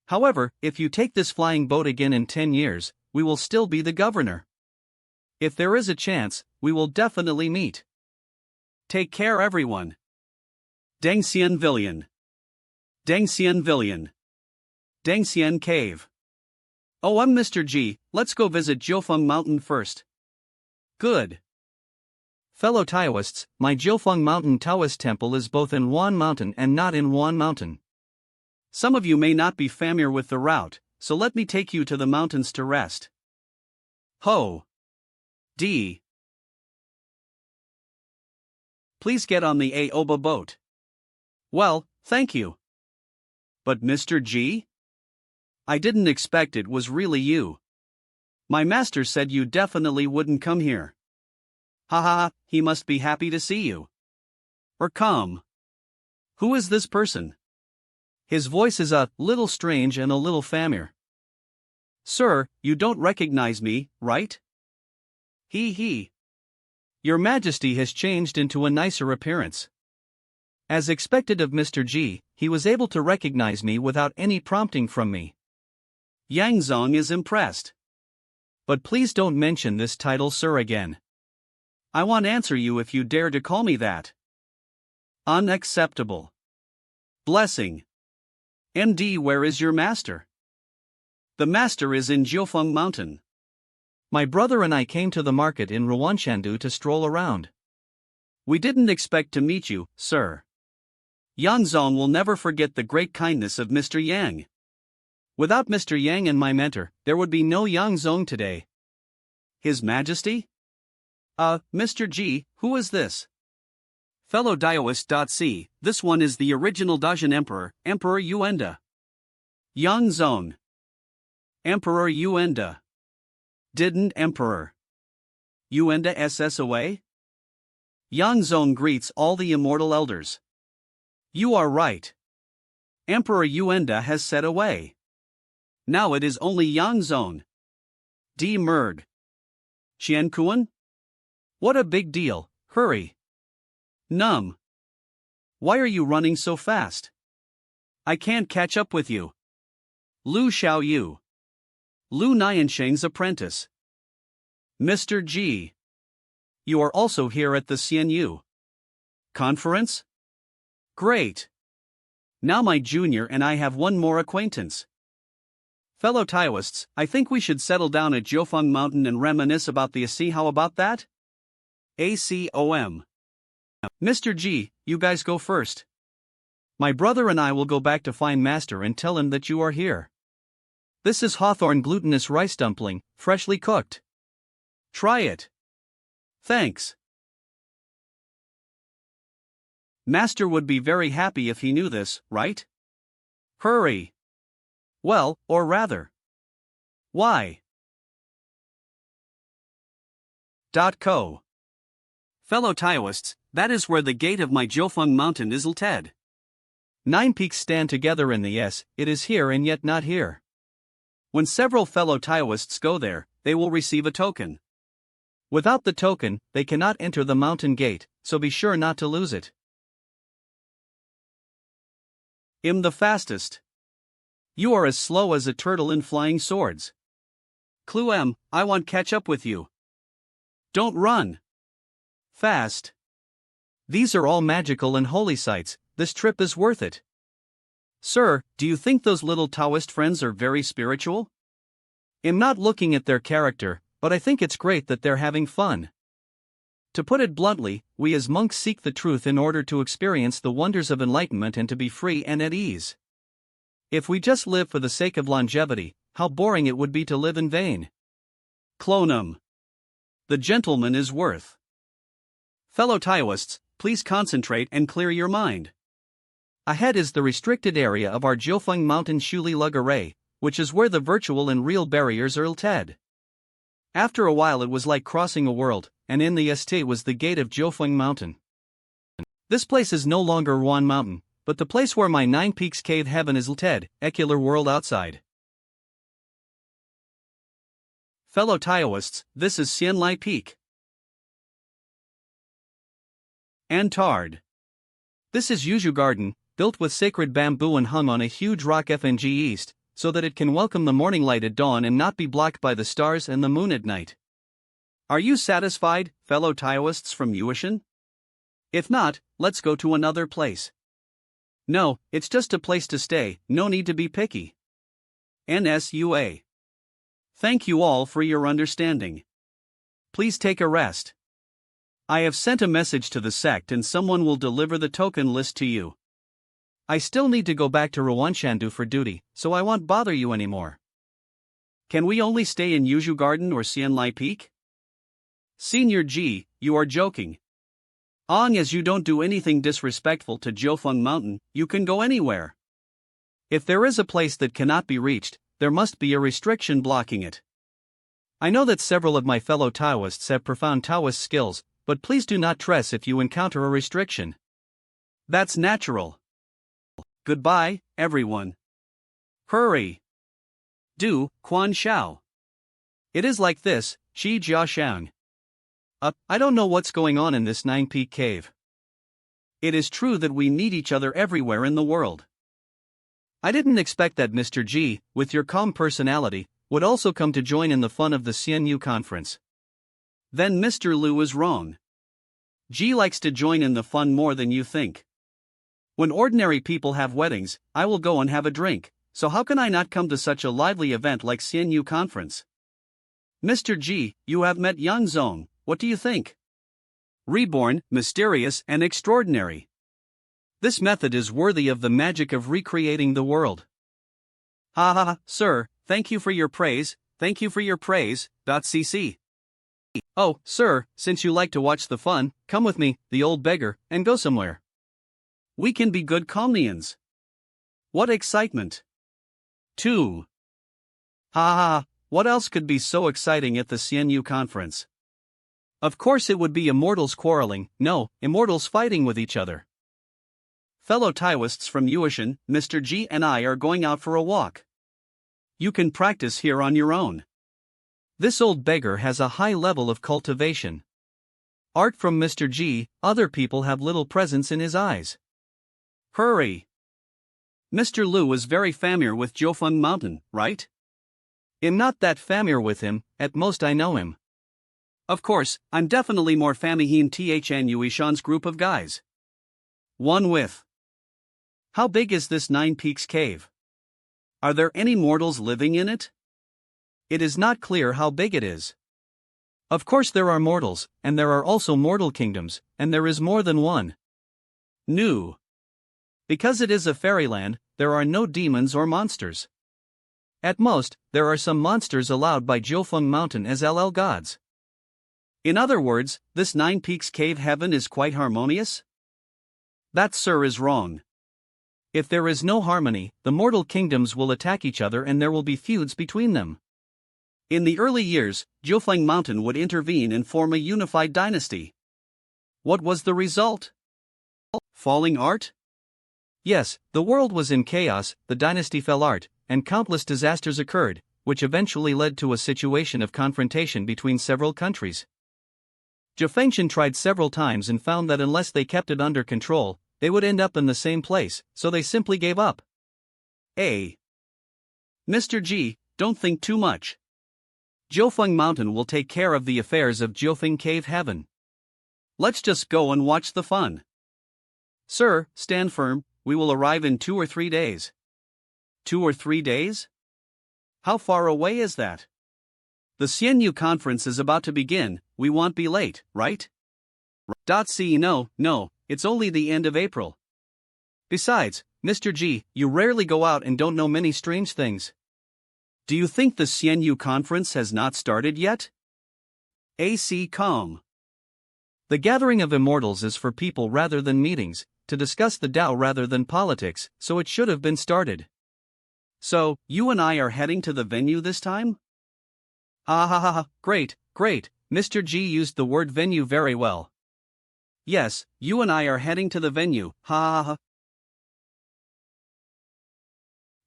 However, if you take this flying boat again in 10 years, we will still be the governor. If there is a chance, we will definitely meet. Take care, everyone. Dengxian Villian. Dengxian Villian. Dengxian Cave. Oh, I'm Mr. G, let's go visit Jiufeng Mountain first. Good. Fellow Taoists, my Jiufeng Mountain Taoist temple is both in Yuan Mountain and not in Yuan Mountain. Some of you may not be familiar with the route, so let me take you to the mountains to rest. Ho. D. Please get on the Aoba boat. Well, thank you. But Mr. G? I didn't expect it was really you. My master said you definitely wouldn't come here. Haha, he must be happy to see you. Or come. Who is this person? His voice is a little strange and a little familiar. Sir, you don't recognize me, right? He. Your Majesty has changed into a nicer appearance. As expected of Mr. G, he was able to recognize me without any prompting from me. Yang Zong is impressed. But please don't mention this title sir again. I won't answer you if you dare to call me that. Unacceptable. Blessing. MD, where is your master? The master is in Jiufeng Mountain. My brother and I came to the market in Ruanshandu to stroll around. We didn't expect to meet you, sir. Yang Zong will never forget the great kindness of Mr. Yang. Without Mr. Yang and my mentor, there would be no Yang Zong today. His Majesty? Mr. G, who is this? Fellow Daoist.c, this one is the original Dajin Emperor, Emperor Yuanda. Yang Zong. Emperor Yuanda. Didn't Emperor Yuanda SS away? Yang Zong greets all the immortal elders. You are right. Emperor Yuanda has set away. Now it is only Yang Zong. D. Merg. Qiankuan? What a big deal, hurry. Num. Why are you running so fast? I can't catch up with you. Lu Xiaoyu. Lu Niansheng's apprentice. Mr. G. You are also here at the CNU conference? Great. Now my junior and I have one more acquaintance. Fellow Taoists, I think we should settle down at Jiufeng Mountain and reminisce about the AC. How about that? ACOM. Mr. G, you guys go first. My brother and I will go back to find Master and tell him that you are here. This is Hawthorn glutinous rice dumpling, freshly cooked. Try it. Thanks. Master would be very happy if he knew this, right? Hurry. Well, or rather. Why? .co. Fellow Taoists, that is where the gate of my Jiufeng Mountain is located. 9 peaks stand together in the S, it is here and yet not here. When several fellow Taoists go there, they will receive a token. Without the token, they cannot enter the mountain gate, so be sure not to lose it. I'm the fastest. You are as slow as a turtle in flying swords. Clue M, I want catch up with you. Don't run. Fast. These are all magical and holy sites, this trip is worth it. Sir, do you think those little Taoist friends are very spiritual? I'm not looking at their character, but I think it's great that they're having fun. To put it bluntly, we as monks seek the truth in order to experience the wonders of enlightenment and to be free and at ease. If we just live for the sake of longevity, how boring it would be to live in vain. Clonum. The gentleman is worth. Fellow Taoists, please concentrate and clear your mind. Ahead is the restricted area of our Jiufeng Mountain Shuli Lug Array, which is where the virtual and real barriers are tilted. After a while it was like crossing a world, and in the ST was the gate of Jiufeng Mountain. This place is no longer Yuan Mountain, but the place where my 9 peaks cave heaven is tilted, ecular world outside. Fellow Taoists, this is Xianlai Peak. Antard. This is Yuzhu Garden, built with sacred bamboo and hung on a huge rock FNG east, so that it can welcome the morning light at dawn and not be blocked by the stars and the moon at night. Are you satisfied, fellow Taoists from Yuan? If not, let's go to another place. No, it's just a place to stay, no need to be picky. NSUA. Thank you all for your understanding. Please take a rest. I have sent a message to the sect and someone will deliver the token list to you. I still need to go back to Rawanshandu for duty, so I won't bother you anymore. Can we only stay in Yuzhu Garden or Xianlai Peak? Senior G, you are joking. Long as you don't do anything disrespectful to Jiufeng Mountain, you can go anywhere. If there is a place that cannot be reached, there must be a restriction blocking it. I know that several of my fellow Taoists have profound Taoist skills, but please do not stress if you encounter a restriction. That's natural. Goodbye, everyone. Hurry. Do, Quan Shao. It is like this, Shi Jiaxiang. I don't know what's going on in this 9-peak cave. It is true that we need each other everywhere in the world. I didn't expect that Mr. G, with your calm personality, would also come to join in the fun of the CNU conference. Then Mr. Liu is wrong. G likes to join in the fun more than you think. When ordinary people have weddings, I will go and have a drink, so how can I not come to such a lively event like CNU conference? Mr. G, you have met Yang Zong, what do you think? Reborn, mysterious and extraordinary. This method is worthy of the magic of recreating the world. Ha ha ha, sir, thank you for your praise, .cc. Oh, sir, since you like to watch the fun, come with me, the old beggar, and go somewhere. We can be good Comnians. What excitement. 2. Ha ha ha, what else could be so exciting at the CNU conference? Of course it would be immortals quarreling, no, immortals fighting with each other. Fellow Taoists from Yuan, Mr. G and I are going out for a walk. You can practice here on your own. This old beggar has a high level of cultivation. Art from Mr. G, other people have little presence in his eyes. Hurry. Mr. Liu is very familiar with Jiufeng Mountain, right? I'm not that familiar with him, at most I know him. Of course, I'm definitely more familiar Thn Yuishan's group of guys. One with. How big is this 9 Peaks cave? Are there any mortals living in it? It is not clear how big it is. Of course there are mortals, and there are also mortal kingdoms, and there is more than one. New. Because it is a fairyland, there are no demons or monsters. At most, there are some monsters allowed by Jiufeng Mountain as LL gods. In other words, this 9 Peaks cave heaven is quite harmonious? That, sir, is wrong. If there is no harmony, the mortal kingdoms will attack each other and there will be feuds between them. In the early years, Jiufeng Mountain would intervene and form a unified dynasty. What was the result? Falling art? Yes, the world was in chaos, the dynasty fell apart, and countless disasters occurred, which eventually led to a situation of confrontation between several countries. Jiufeng tried several times and found that unless they kept it under control, they would end up in the same place, so they simply gave up. Mr. G, don't think too much. Jiufeng Mountain will take care of the affairs of Jiufeng Cave Heaven. Let's just go and watch the fun. Sir, stand firm, we will arrive in 2 or 3 days. 2 or 3 days? How far away is that? The CNU conference is about to begin, we won't be late, right? No, it's only the end of April. Besides, Mr. G, you rarely go out and don't know many strange things. Do you think the CNU conference has not started yet? AC calm. The gathering of immortals is for people rather than meetings, to discuss the Tao rather than politics, so it should have been started. So, you and I are heading to the venue this time? Ah ha ha ha, great, great, Mr. G used the word venue very well. Yes, you and I are heading to the venue, ha ha ha.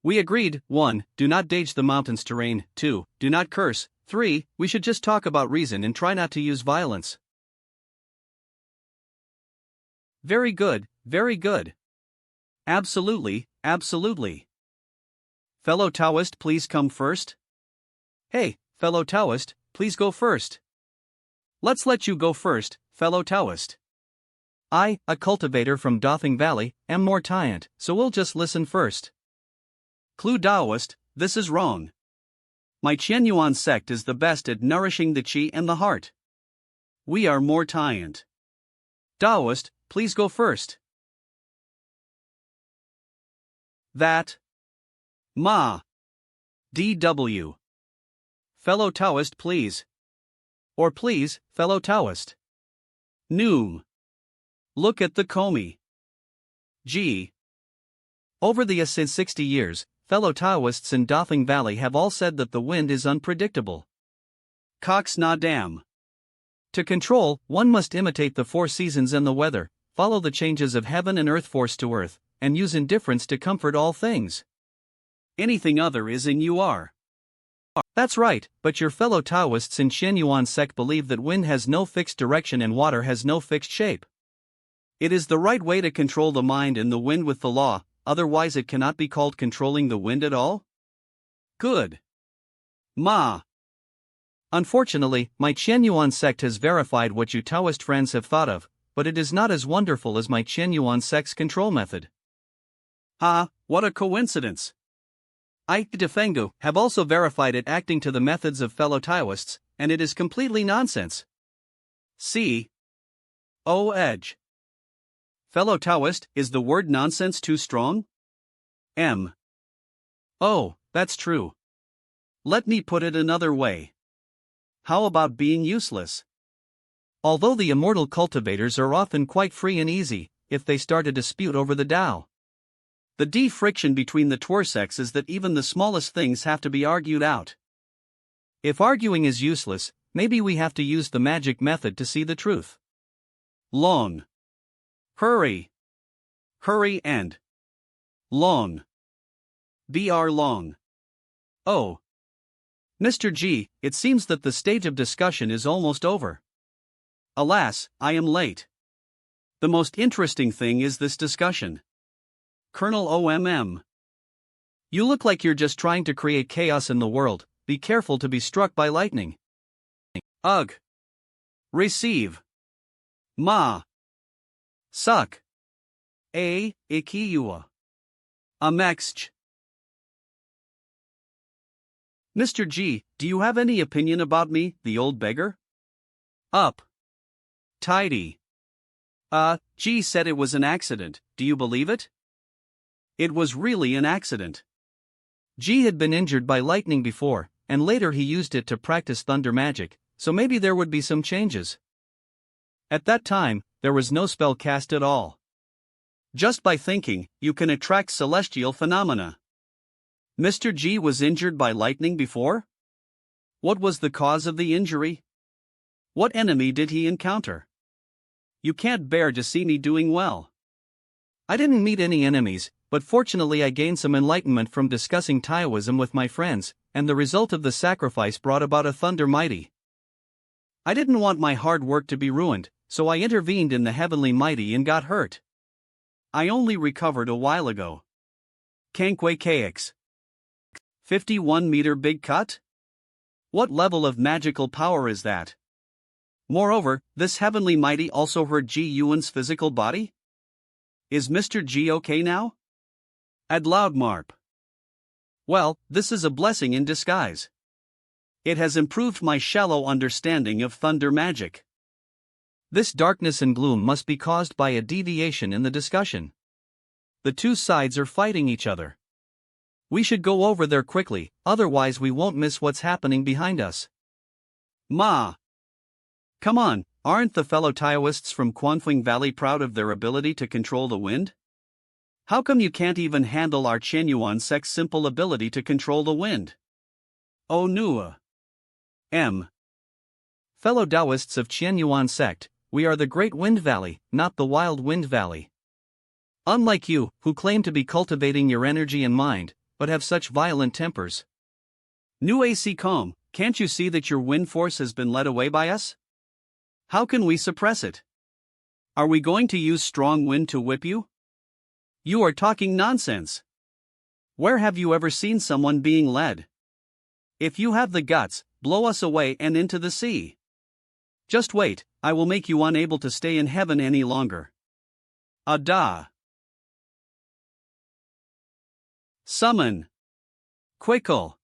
We agreed. 1. Do not dage the mountains terrain. 2. Do not curse. 3. We should just talk about reason and try not to use violence. Very good, very good. Absolutely, absolutely. Fellow Taoist, please come first. Hey, fellow Taoist, please go first. Let's let you go first, fellow Taoist. I, a cultivator from Dothing Valley, am more tiant, so we'll just listen first. Clue Taoist, this is wrong. My Yuan sect is the best at nourishing the qi and the heart. We are more tiant. Taoist, please go first. That. Ma. DW. Fellow Taoist, please. Or please, fellow Taoist. Noom. Look at the Komi. G. Over the since 60 years, fellow Taoists in Dothing Valley have all said that the wind is unpredictable. Cox na dam. To control, one must imitate the 4 seasons and the weather, follow the changes of heaven and earth force to earth, and use indifference to comfort all things. Anything other is in UR. That's right, but your fellow Taoists in Yuan sect believe that wind has no fixed direction and water has no fixed shape. It is the right way to control the mind and the wind with the law, otherwise it cannot be called controlling the wind at all? Good. Ma. Unfortunately, my Yuan sect has verified what you Taoist friends have thought of, but it is not as wonderful as my Yuan sect's control method. Ah, what a coincidence. I, Defengu, have also verified it acting to the methods of fellow Taoists, and it is completely nonsense. C. O. Edge. Fellow Taoist, is the word nonsense too strong? M. Oh, that's true. Let me put it another way. How about being useless? Although the immortal cultivators are often quite free and easy, if they start a dispute over the Tao. The friction between the twersex is that even the smallest things have to be argued out. If arguing is useless, maybe we have to use the magic method to see the truth. Long. Hurry. Hurry and. Long. Br long. Oh. Mr. G, it seems that the stage of discussion is almost over. Alas, I am late. The most interesting thing is this discussion. Colonel OMM. You look like you're just trying to create chaos in the world, be careful to be struck by lightning. Ugh. Receive. Ma. Suck. A. Ikiua. Amexch. Mr. G, do you have any opinion about me, the old beggar? Up. Tidy. G said it was an accident, do you believe it? It was really an accident. G had been injured by lightning before, and later he used it to practice thunder magic, so maybe there would be some changes. At that time, there was no spell cast at all. Just by thinking, you can attract celestial phenomena. Mr. G was injured by lightning before? What was the cause of the injury? What enemy did he encounter? You can't bear to see me doing well. I didn't meet any enemies, but fortunately I gained some enlightenment from discussing Taoism with my friends, and the result of the sacrifice brought about a thunder mighty. I didn't want my hard work to be ruined, so I intervened in the heavenly mighty and got hurt. I only recovered a while ago. Kankwe KX. 51-meter big cut? What level of magical power is that? Moreover, this heavenly mighty also hurt G Yuan's physical body? Is Mr. G okay now? Ad loudmarp. Well, this is a blessing in disguise. It has improved my shallow understanding of thunder magic. This darkness and gloom must be caused by a deviation in the discussion. The two sides are fighting each other. We should go over there quickly, otherwise we won't miss what's happening behind us. Ma. Come on, aren't the fellow Taoists from Quanfing Valley proud of their ability to control the wind? How come you can't even handle our Chen sect's simple ability to control the wind? Oh Nua. Fellow Taoists of Qianyuan sect, we are the Great Wind Valley, not the Wild Wind Valley. Unlike you, who claim to be cultivating your energy and mind, but have such violent tempers. Nu AC calm, can't you see that your wind force has been led away by us? How can we suppress it? Are we going to use strong wind to whip you? You are talking nonsense. Where have you ever seen someone being led? If you have the guts, blow us away and into the sea. Just wait, I will make you unable to stay in heaven any longer. Ada. Summon. Quickle.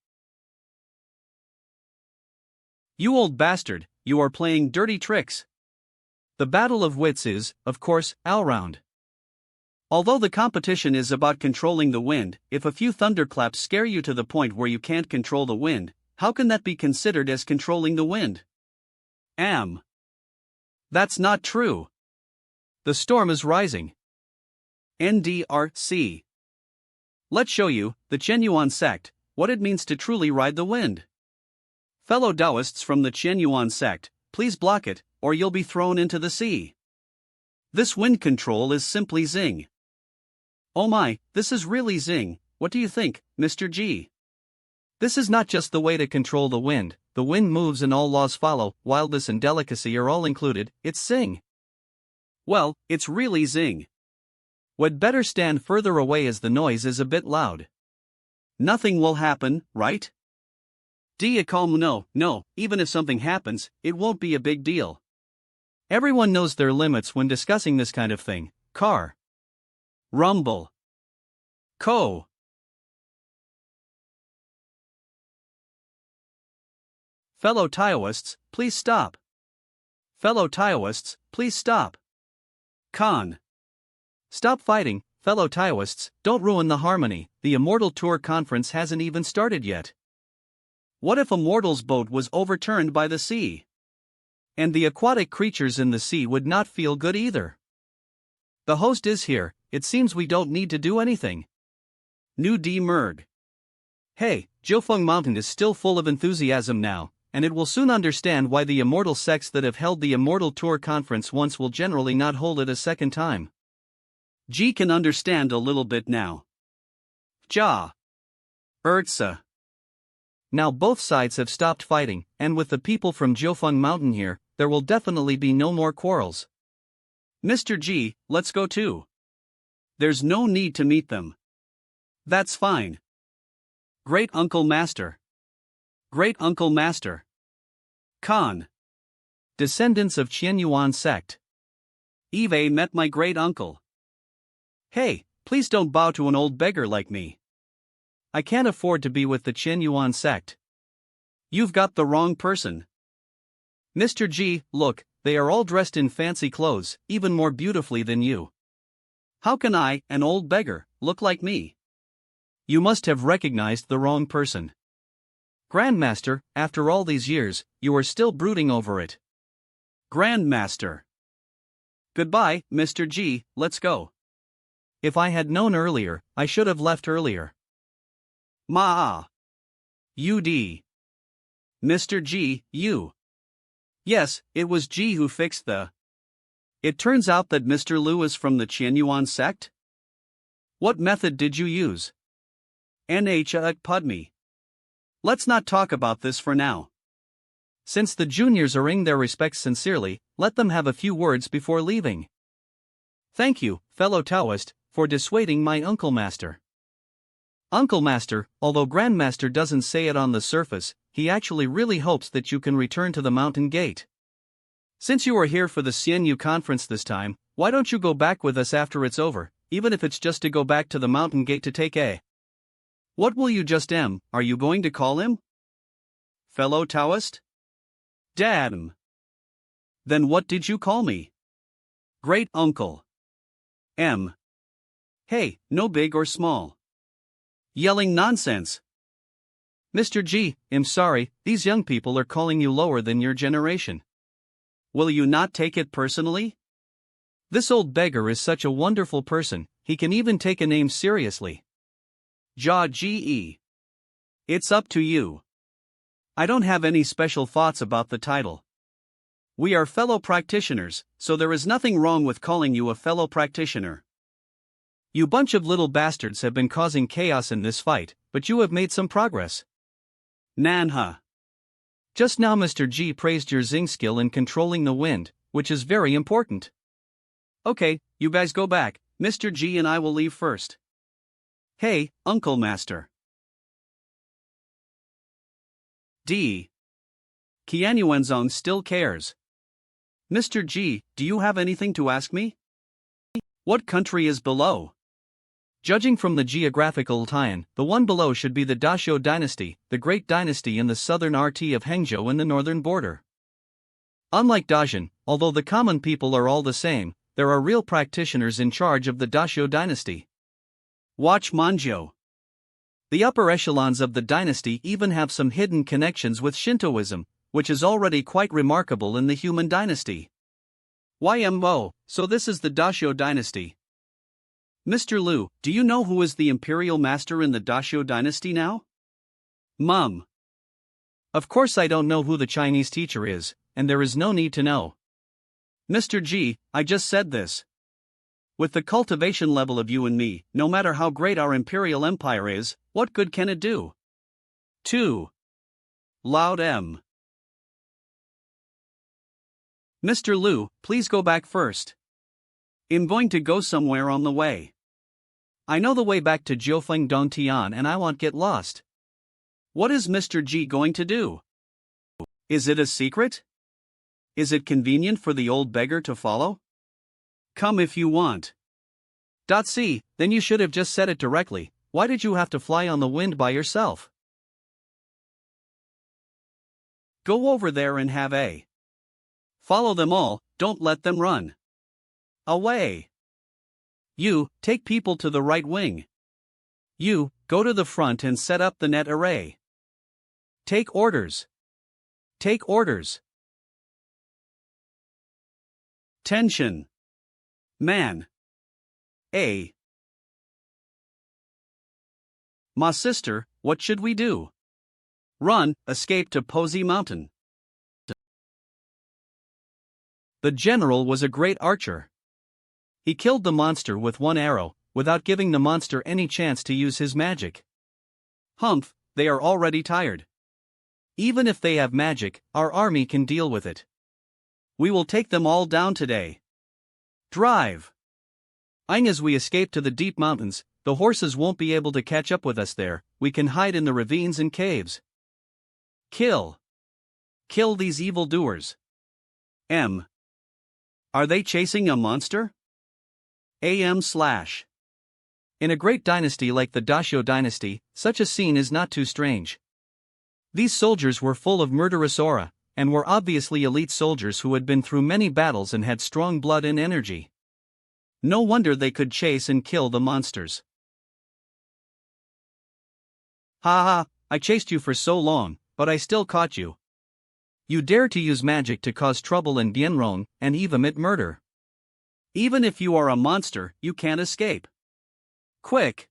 You old bastard, you are playing dirty tricks. The battle of wits is, of course, all round. Although the competition is about controlling the wind, if a few thunderclaps scare you to the point where you can't control the wind, how can that be considered as controlling the wind? That's not true. The storm is rising. NDRC. Let's show you, the Qianyuan sect, what it means to truly ride the wind. Fellow Taoists from the Qianyuan sect, please block it, or you'll be thrown into the sea. This wind control is simply zing. Oh my, this is really zing, what do you think, Mr. G? This is not just the way to control the wind moves and all laws follow, wildness and delicacy are all included, it's zing. Well, it's really zing. Would better stand further away as the noise is a bit loud. Nothing will happen, right? No, even if something happens, it won't be a big deal. Everyone knows their limits when discussing this kind of thing. Car. Rumble. Co. Fellow Taoists, please stop. Fellow Taoists, please stop. Con. Stop fighting, fellow Taoists, don't ruin the harmony, the Immortal Tour conference hasn't even started yet. What if Immortal's boat was overturned by the sea? And the aquatic creatures in the sea would not feel good either. The host is here, it seems we don't need to do anything. Nu D Merg. Hey, Jiufeng Mountain is still full of enthusiasm now, and it will soon understand why the immortal sects that have held the Immortal Tour conference once will generally not hold it a second time. G can understand a little bit now. Ja. Ertsa. Now both sides have stopped fighting, and with the people from Jiufeng Mountain here, there will definitely be no more quarrels. Mr. G, let's go too. There's no need to meet them. That's fine. Great Uncle Master. Great Uncle Master. Khan. Descendants of Qianyuan sect. Eve met my great uncle. Hey, please don't bow to an old beggar like me. I can't afford to be with the Qianyuan sect. You've got the wrong person. Mr. G, look, they are all dressed in fancy clothes, even more beautifully than you. How can I, an old beggar, look like me? You must have recognized the wrong person. Grandmaster, after all these years, you are still brooding over it. Grandmaster. Goodbye, Mr. G, let's go. If I had known earlier, I should have left earlier. Ma. UD. Mr. G, you. Yes, it was G who fixed the. It turns out that Mr. Liu is from the Qianyuan sect? What method did you use? Nha Pudmi. Let's not talk about this for now. Since the juniors are ing their respects sincerely, let them have a few words before leaving. Thank you, fellow Taoist, for dissuading my Uncle Master. Uncle Master, although Grandmaster doesn't say it on the surface, he actually really hopes that you can return to the mountain gate. Since you are here for the CNU conference this time, why don't you go back with us after it's over, even if it's just to go back to the mountain gate to take a. What will you just are you going to call him? Fellow Taoist? Dad'm. Then what did you call me? Great Uncle. M. Hey, no big or small. Yelling nonsense. Mr. G, I'm sorry, these young people are calling you lower than your generation. Will you not take it personally? This old beggar is such a wonderful person, he can even take a name seriously. Ge. It's up to you. I don't have any special thoughts about the title. We are fellow practitioners, so there is nothing wrong with calling you a fellow practitioner. You bunch of little bastards have been causing chaos in this fight, but you have made some progress. Manhwa. Just now Mr. G praised your zing skill in controlling the wind, which is very important. Okay, you guys go back, Mr. G and I will leave first. Hey, Uncle Master. D. Qianyuanzong still cares. Mr. G, do you have anything to ask me? What country is below? Judging from the geographical tie-in, the one below should be the Dashou dynasty, the great dynasty in the southern RT of Hangzhou and the northern border. Unlike Dajin, although the common people are all the same, there are real practitioners in charge of the Dashou dynasty. Watch Manzhou. The upper echelons of the dynasty even have some hidden connections with Shintoism, which is already quite remarkable in the human dynasty. YMO, so this is the Dashou dynasty. Mr. Liu, do you know who is the imperial master in the Dashou dynasty now? Mum. Of course I don't know who the Chinese teacher is, and there is no need to know. Mr. G, I just said this. With the cultivation level of you and me, no matter how great our imperial empire is, what good can it do? 2. Loud M. Mr. Liu, please go back first. I'm going to go somewhere on the way. I know the way back to Jiufeng Dongtian and I won't get lost. What is Mr. G going to do? Is it a secret? Is it convenient for the old beggar to follow? Come if you want. C. Then you should have just said it directly. Why did you have to fly on the wind by yourself? Go over there and have a. Follow them all, don't let them run. Away. You, take people to the right wing. You, go to the front and set up the net array. Take orders. Take orders. Tension. Man. A. My sister, what should we do? Run, escape to Posey Mountain. The general was a great archer. He killed the monster with one arrow, without giving the monster any chance to use his magic. Humph, they are already tired. Even if they have magic, our army can deal with it. We will take them all down today. Drive. As we escape to the deep mountains, the horses won't be able to catch up with us there, we can hide in the ravines and caves. Kill. Kill these evildoers. M. Are they chasing a monster? AM/. In a great dynasty like the Dashou dynasty, such a scene is not too strange. These soldiers were full of murderous aura, and were obviously elite soldiers who had been through many battles and had strong blood and energy. No wonder they could chase and kill the monsters. Ha ha, I chased you for so long, but I still caught you. You dare to use magic to cause trouble in Bienrong, and even commit murder. Even if you are a monster, you can't escape. Quick!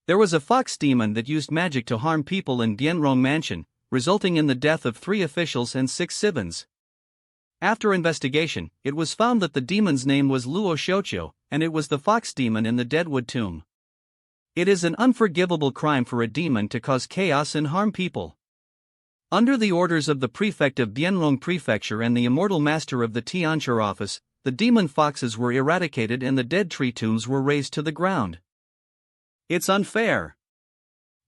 There was a fox demon that used magic to harm people in Bienrong Mansion, resulting in the death of 3 officials and 6 civils. After investigation, it was found that the demon's name was Luo Xiaoqiu, and it was the fox demon in the Deadwood Tomb. It is an unforgivable crime for a demon to cause chaos and harm people. Under the orders of the prefect of Bienrong Prefecture and the immortal master of the Tianqi office, the demon foxes were eradicated and the dead tree tombs were razed to the ground. It's unfair.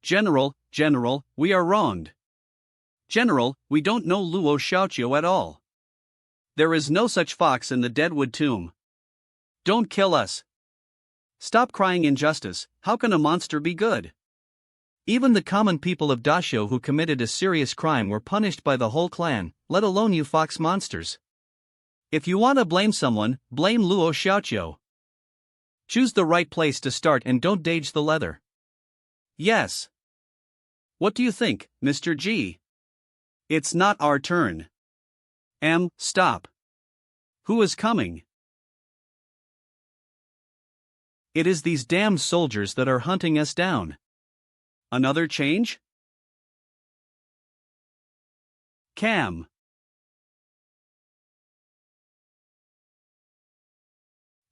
General, we are wronged. General, we don't know Luo Xiaoqiu at all. There is no such fox in the Deadwood Tomb. Don't kill us. Stop crying injustice, how can a monster be good? Even the common people of Dashou who committed a serious crime were punished by the whole clan, let alone you fox monsters. If you want to blame someone, blame Luo Xiaoqiu. Choose the right place to start and don't dage the leather. Yes. What do you think, Mr. G? It's not our turn. Stop. Who is coming? It is these damned soldiers that are hunting us down. Another change? Cam.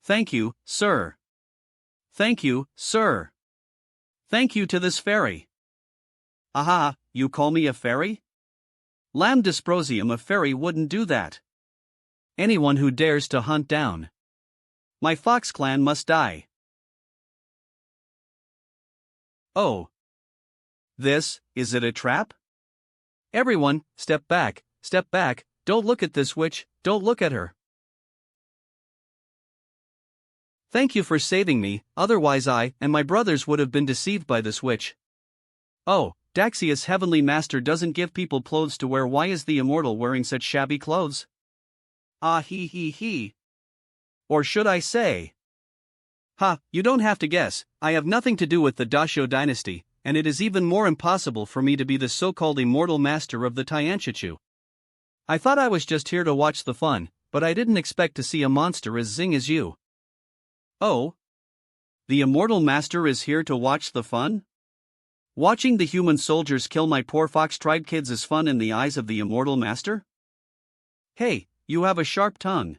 Thank you, sir. Thank you, sir. Thank you to this fairy. Aha, you call me a fairy? Lamb dysprosium, a fairy wouldn't do that. Anyone who dares to hunt down my fox clan must die. Oh. Is it a trap? Everyone, step back, don't look at this witch, don't look at her. Thank you for saving me, otherwise I and my brothers would have been deceived by this witch. Oh, Daxius Heavenly Master doesn't give people clothes to wear. Why is the immortal wearing such shabby clothes? Ah he. Or should I say? Ha, you don't have to guess, I have nothing to do with the Dashio dynasty, and it is even more impossible for me to be the so-called immortal master of the Tianqichu. I thought I was just here to watch the fun, but I didn't expect to see a monster as zing as you. Oh? The immortal master is here to watch the fun? Watching the human soldiers kill my poor fox tribe kids is fun in the eyes of the immortal master? Hey, you have a sharp tongue.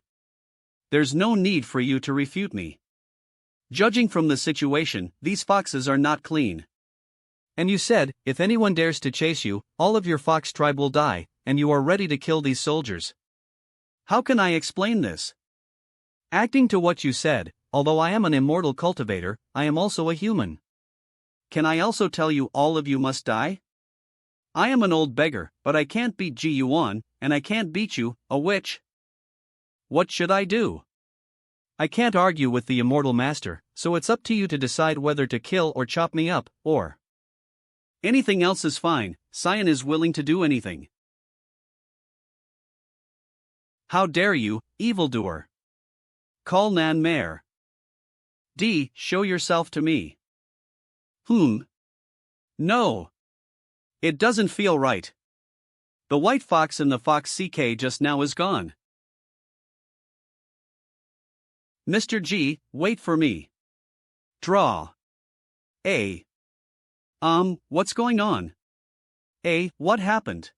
There's no need for you to refute me. Judging from the situation, these foxes are not clean. And you said, if anyone dares to chase you, all of your fox tribe will die, and you are ready to kill these soldiers. How can I explain this? Acting to what you said, although I am an immortal cultivator, I am also a human. Can I also tell you all of you must die? I am an old beggar, but I can't beat Yuan, and I can't beat you, a witch. What should I do? I can't argue with the immortal master, so it's up to you to decide whether to kill or chop me up, or... Anything else is fine. Cyan is willing to do anything. How dare you, evildoer! Call Nan Mare. Show yourself to me. No. It doesn't feel right. The white fox in the fox CK just now is gone. Mr. G, wait for me. Draw. What's going on? What happened?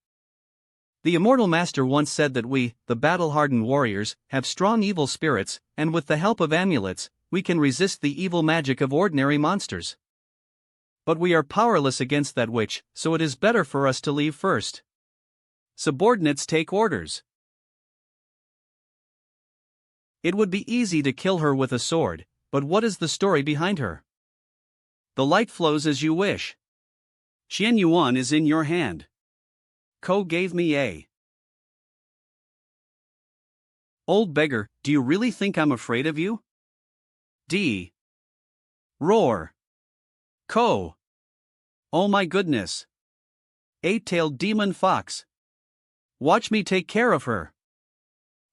The immortal master once said that we, the battle-hardened warriors, have strong evil spirits, and with the help of amulets, we can resist the evil magic of ordinary monsters. But we are powerless against that witch, so it is better for us to leave first. Subordinates take orders. It would be easy to kill her with a sword, but what is the story behind her? The light flows as you wish. Xian Yuan is in your hand. Ko gave me a. Old beggar, do you really think I'm afraid of you? Roar. Ko. Oh my goodness. Eight-tailed demon fox. Watch me take care of her.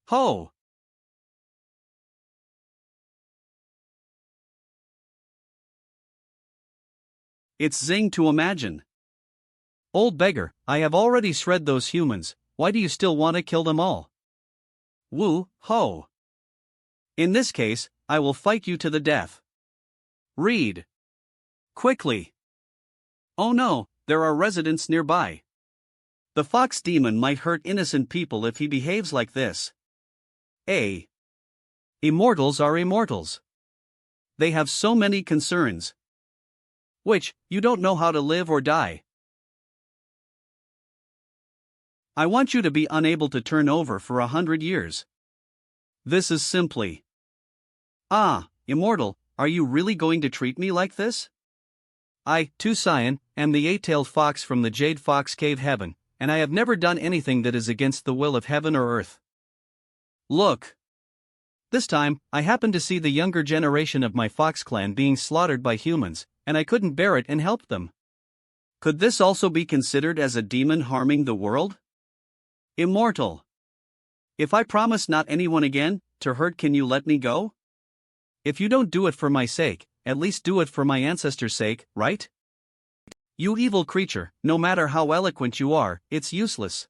Ho. It's zing to imagine. Old beggar, I have already shred those humans, why do you still want to kill them all? Woo, ho. In this case, I will fight you to the death. Read. Quickly. Oh no, there are residents nearby. The fox demon might hurt innocent people if he behaves like this. Immortals are immortals. They have so many concerns. Which, you don't know how to live or die. I want you to be unable to turn over for 100 years. This is simply. Immortal, are you really going to treat me like this? I, too Cyan, am the eight-tailed fox from the Jade Fox Cave Heaven, and I have never done anything that is against the will of heaven or earth. Look. This time, I happened to see the younger generation of my fox clan being slaughtered by humans, and I couldn't bear it and helped them. Could this also be considered as a demon harming the world? Immortal. If I promise not anyone again to hurt, can you let me go? If you don't do it for my sake, at least do it for my ancestors' sake, right? You evil creature, no matter how eloquent you are, it's useless.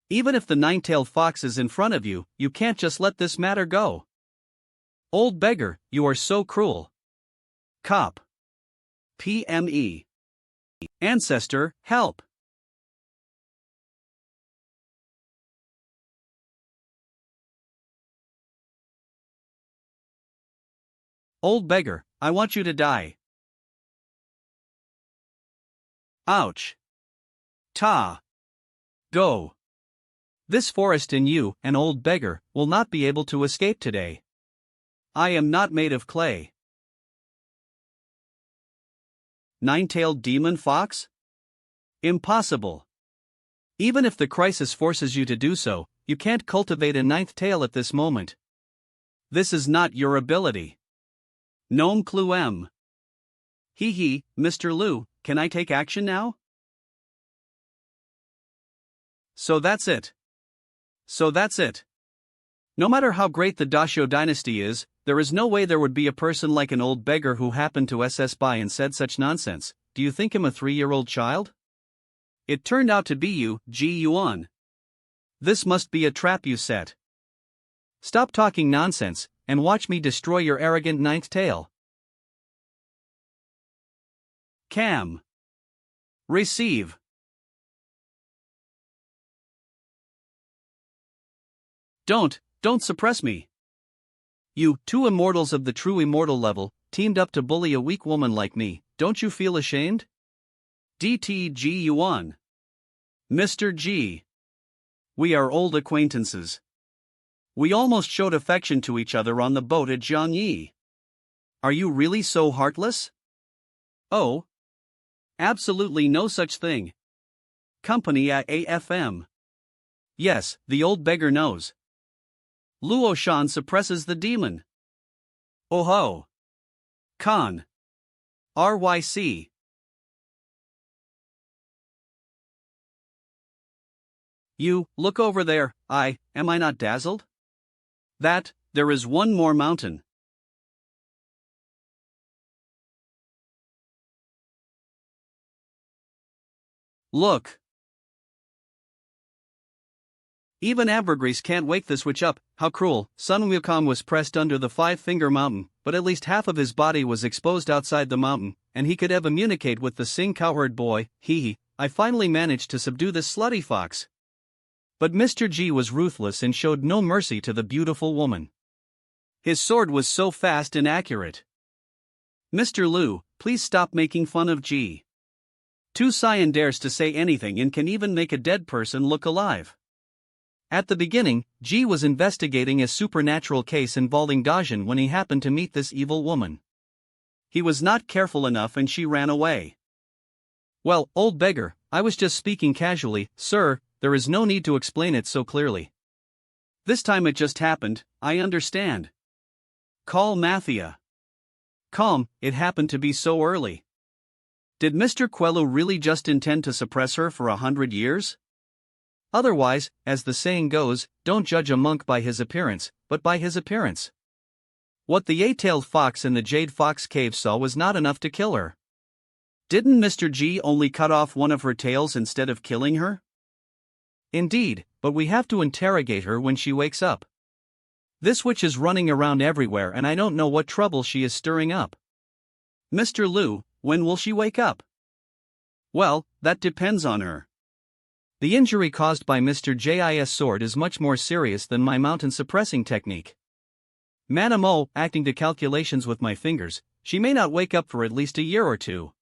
Even if the nine-tailed fox is in front of you, you can't just let this matter go. Old beggar, you are so cruel. Cop. PME. Ancestor, help. Old beggar, I want you to die. Ouch. Ta. Go. This forest and you, an old beggar, will not be able to escape today. I am not made of clay. Nine-tailed demon fox? Impossible. Even if the crisis forces you to do so, you can't cultivate a ninth tail at this moment. This is not your ability. Nom cluem. Hee hee, Mr. Liu, can I take action now? So that's it. No matter how great the Dashio dynasty is, there is no way there would be a person like an old beggar who happened to SS by and said such nonsense. Do you think him a 3-year-old child? It turned out to be you, Yuan. This must be a trap you set. Stop talking nonsense, and watch me destroy your arrogant ninth tail. Cam. Receive. Don't suppress me. You, two immortals of the true immortal level, teamed up to bully a weak woman like me, don't you feel ashamed? DTG Yuan. Mr. G. We are old acquaintances. We almost showed affection to each other on the boat at Jiangyi. Are you really so heartless? Oh. Absolutely no such thing. Company at AFM. Yes, the old beggar knows. Luoshan suppresses the demon. Oh ho. Con. RYC. You, look over there, am I not dazzled? There is one more mountain. Look. Even ambergris can't wake the switch up. How cruel. Sun Wukong was pressed under the five-finger mountain, but at least half of his body was exposed outside the mountain, and he could have communicate with the Sing cowherd boy. I finally managed to subdue this slutty fox. But Mr. G was ruthless and showed no mercy to the beautiful woman. His sword was so fast and accurate. Mr. Liu, please stop making fun of G. Tu Xian dares to say anything and can even make a dead person look alive. At the beginning, G was investigating a supernatural case involving Dajin when he happened to meet this evil woman. He was not careful enough and she ran away. Well, old beggar, I was just speaking casually, sir, there is no need to explain it so clearly. This time it just happened, I understand. Call Mathia. Calm, it happened to be so early. Did Mr. Quello really just intend to suppress her for 100 years? Otherwise, as the saying goes, don't judge a monk by his appearance, but by his appearance. What the eight-tailed fox in the Jade Fox Cave saw was not enough to kill her. Didn't Mr. G only cut off one of her tails instead of killing her? Indeed, but we have to interrogate her when she wakes up. This witch is running around everywhere and I don't know what trouble she is stirring up. Mr. Liu, when will she wake up? Well, that depends on her. The injury caused by Mr. J's sword is much more serious than my mountain suppressing technique. Manamo, acting to calculations with my fingers, she may not wake up for at least a year or two.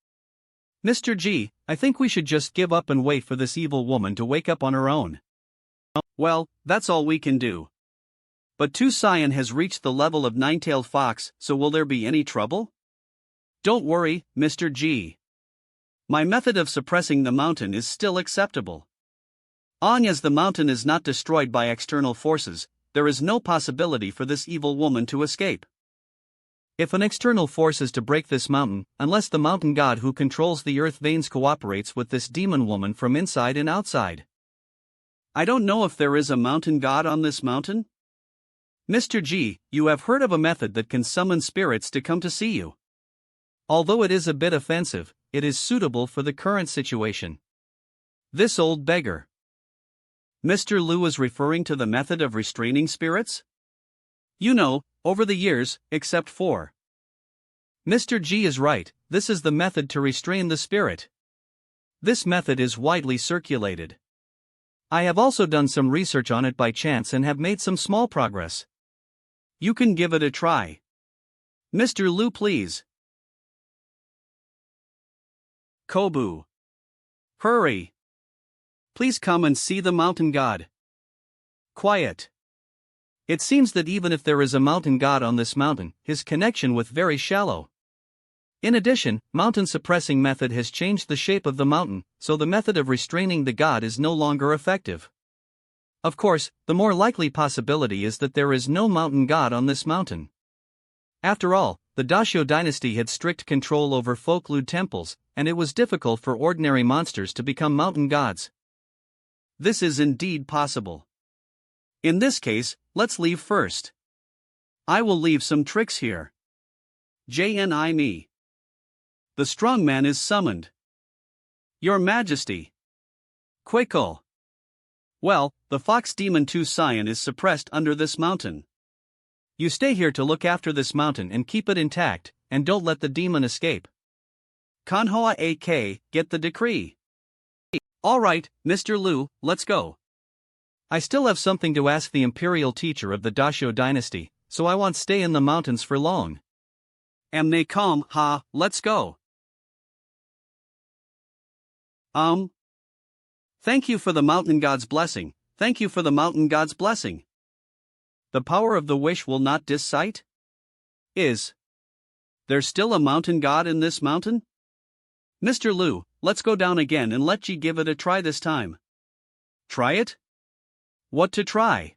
Mr. G, I think we should just give up and wait for this evil woman to wake up on her own. Well, that's all we can do. But Tu Xian has reached the level of nine-tailed fox, so will there be any trouble? Don't worry, Mr. G. My method of suppressing the mountain is still acceptable. As the mountain is not destroyed by external forces, there is no possibility for this evil woman to escape. If an external force is to break this mountain, unless the mountain god who controls the earth veins cooperates with this demon woman from inside and outside. I don't know if there is a mountain god on this mountain. Mr. G, you have heard of a method that can summon spirits to come to see you. Although it is a bit offensive, it is suitable for the current situation. This old beggar. Mr. Liu is referring to the method of restraining spirits? You know, over the years, except for. Mr. G is right, this is the method to restrain the spirit. This method is widely circulated. I have also done some research on it by chance and have made some small progress. You can give it a try. Mr. Liu, please. Kobu. Hurry. Please come and see the mountain god. Quiet. It seems that even if there is a mountain god on this mountain, his connection with very shallow. In addition, mountain suppressing method has changed the shape of the mountain, so the method of restraining the god is no longer effective. Of course, the more likely possibility is that there is no mountain god on this mountain. After all, the Dashio dynasty had strict control over folk-lewd temples, and it was difficult for ordinary monsters to become mountain gods. This is indeed possible. In this case, let's leave first. I will leave some tricks here. JNI me. The strong man is summoned. Your Majesty. Quickle. Well, the fox demon 2 Cyan is suppressed under this mountain. You stay here to look after this mountain and keep it intact, and don't let the demon escape. Manhwa AK, get the decree. Alright, Mr. Liu, let's go. I still have something to ask the imperial teacher of the Dashio dynasty, so I won't stay in the mountains for long. Amnecom, let's go. Thank you for the mountain god's blessing, thank you for the mountain god's blessing. The power of the wish will not dissite? Is there still a mountain god in this mountain? Mr. Liu, let's go down again and let G give it a try this time. Try it? What to try?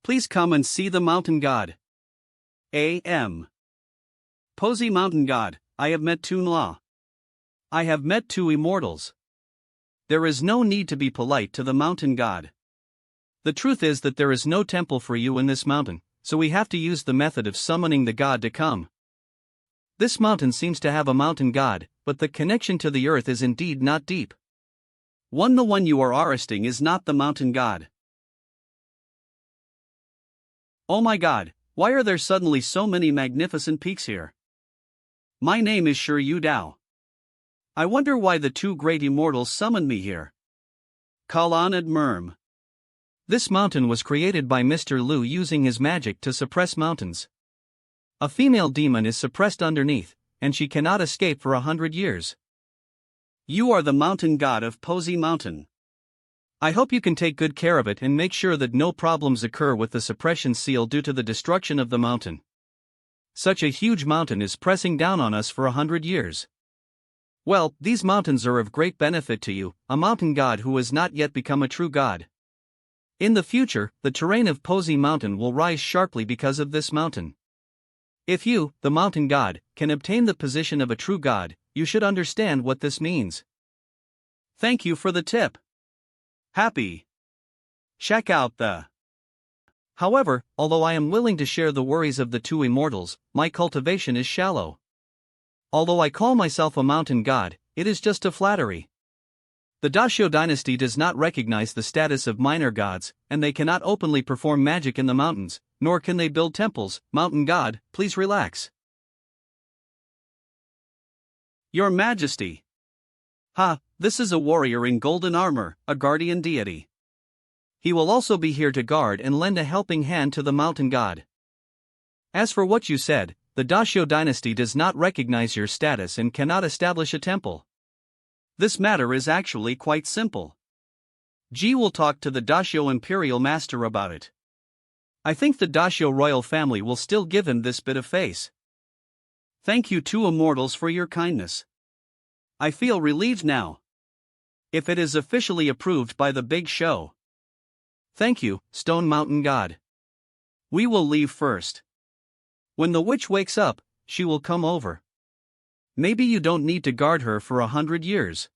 Please come and see the mountain god. A.M. Posy mountain god, I have met Toon La. I have met 2 immortals. There is no need to be polite to the mountain god. The truth is that there is no temple for you in this mountain, so we have to use the method of summoning the god to come. This mountain seems to have a mountain god, but the connection to the earth is indeed not deep. The one you are arresting is not the mountain god. Oh my god, why are there suddenly so many magnificent peaks here? My name is Shi Yu Dao. I wonder why the 2 great immortals summoned me here. Kalan and Merm. This mountain was created by Mr. Liu using his magic to suppress mountains. A female demon is suppressed underneath, and she cannot escape for 100 years. You are the mountain god of Posy Mountain. I hope you can take good care of it and make sure that no problems occur with the suppression seal due to the destruction of the mountain. Such a huge mountain is pressing down on us for 100 years. Well, these mountains are of great benefit to you, a mountain god who has not yet become a true god. In the future, the terrain of Posy Mountain will rise sharply because of this mountain. If you, the mountain god, can obtain the position of a true god, you should understand what this means. Thank you for the tip. Happy. Check out the. However, although I am willing to share the worries of the 2 immortals, my cultivation is shallow. Although I call myself a mountain god, it is just a flattery. The Dashio dynasty does not recognize the status of minor gods, and they cannot openly perform magic in the mountains, nor can they build temples. Mountain god, please relax. Your Majesty. This is a warrior in golden armor, a guardian deity. He will also be here to guard and lend a helping hand to the mountain god. As for what you said, the Dashio dynasty does not recognize your status and cannot establish a temple. This matter is actually quite simple. G will talk to the Dashio imperial master about it. I think the Dashio royal family will still give him this bit of face. Thank you 2 immortals for your kindness. I feel relieved now. If it is officially approved by the big show. Thank you, Stone Mountain God. We will leave first. When the witch wakes up, she will come over. Maybe you don't need to guard her for 100 years.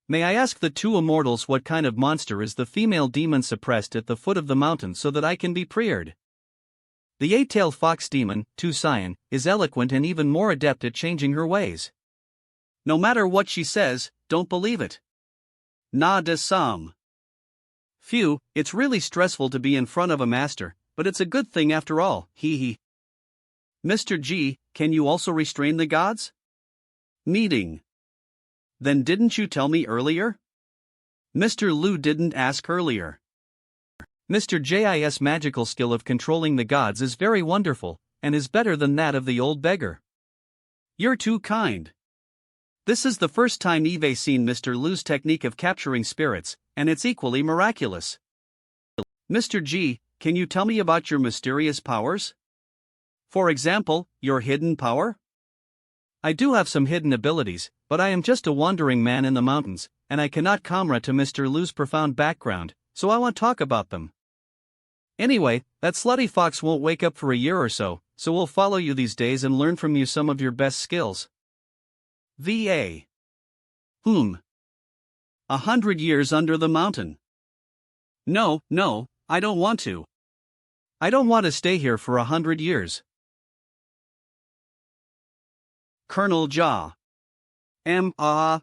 May I ask the 2 immortals what kind of monster is the female demon suppressed at the foot of the mountain so that I can be prayed? The 8-tailed fox demon, 2 Cyan, is eloquent and even more adept at changing her ways. No matter what she says, don't believe it. Na de sam. Phew, it's really stressful to be in front of a master, but it's a good thing after all, hee hee. Mr. G, can you also restrain the gods? Meeting. Then didn't you tell me earlier? Mr. Lu didn't ask earlier. Mr. J's magical skill of controlling the gods is very wonderful, and is better than that of the old beggar. You're too kind. This is the first time I've seen Mr. Lu's technique of capturing spirits, and it's equally miraculous. Mr. G, can you tell me about your mysterious powers? For example, your hidden power? I do have some hidden abilities, but I am just a wandering man in the mountains, and I cannot comrade to Mr. Lu's profound background, so I won't talk about them. Anyway, that slutty fox won't wake up for a year or so we'll follow you these days and learn from you some of your best skills. VA. 100 years under the mountain. No, I don't want to. I don't want to stay here for 100 years. Colonel Jaw.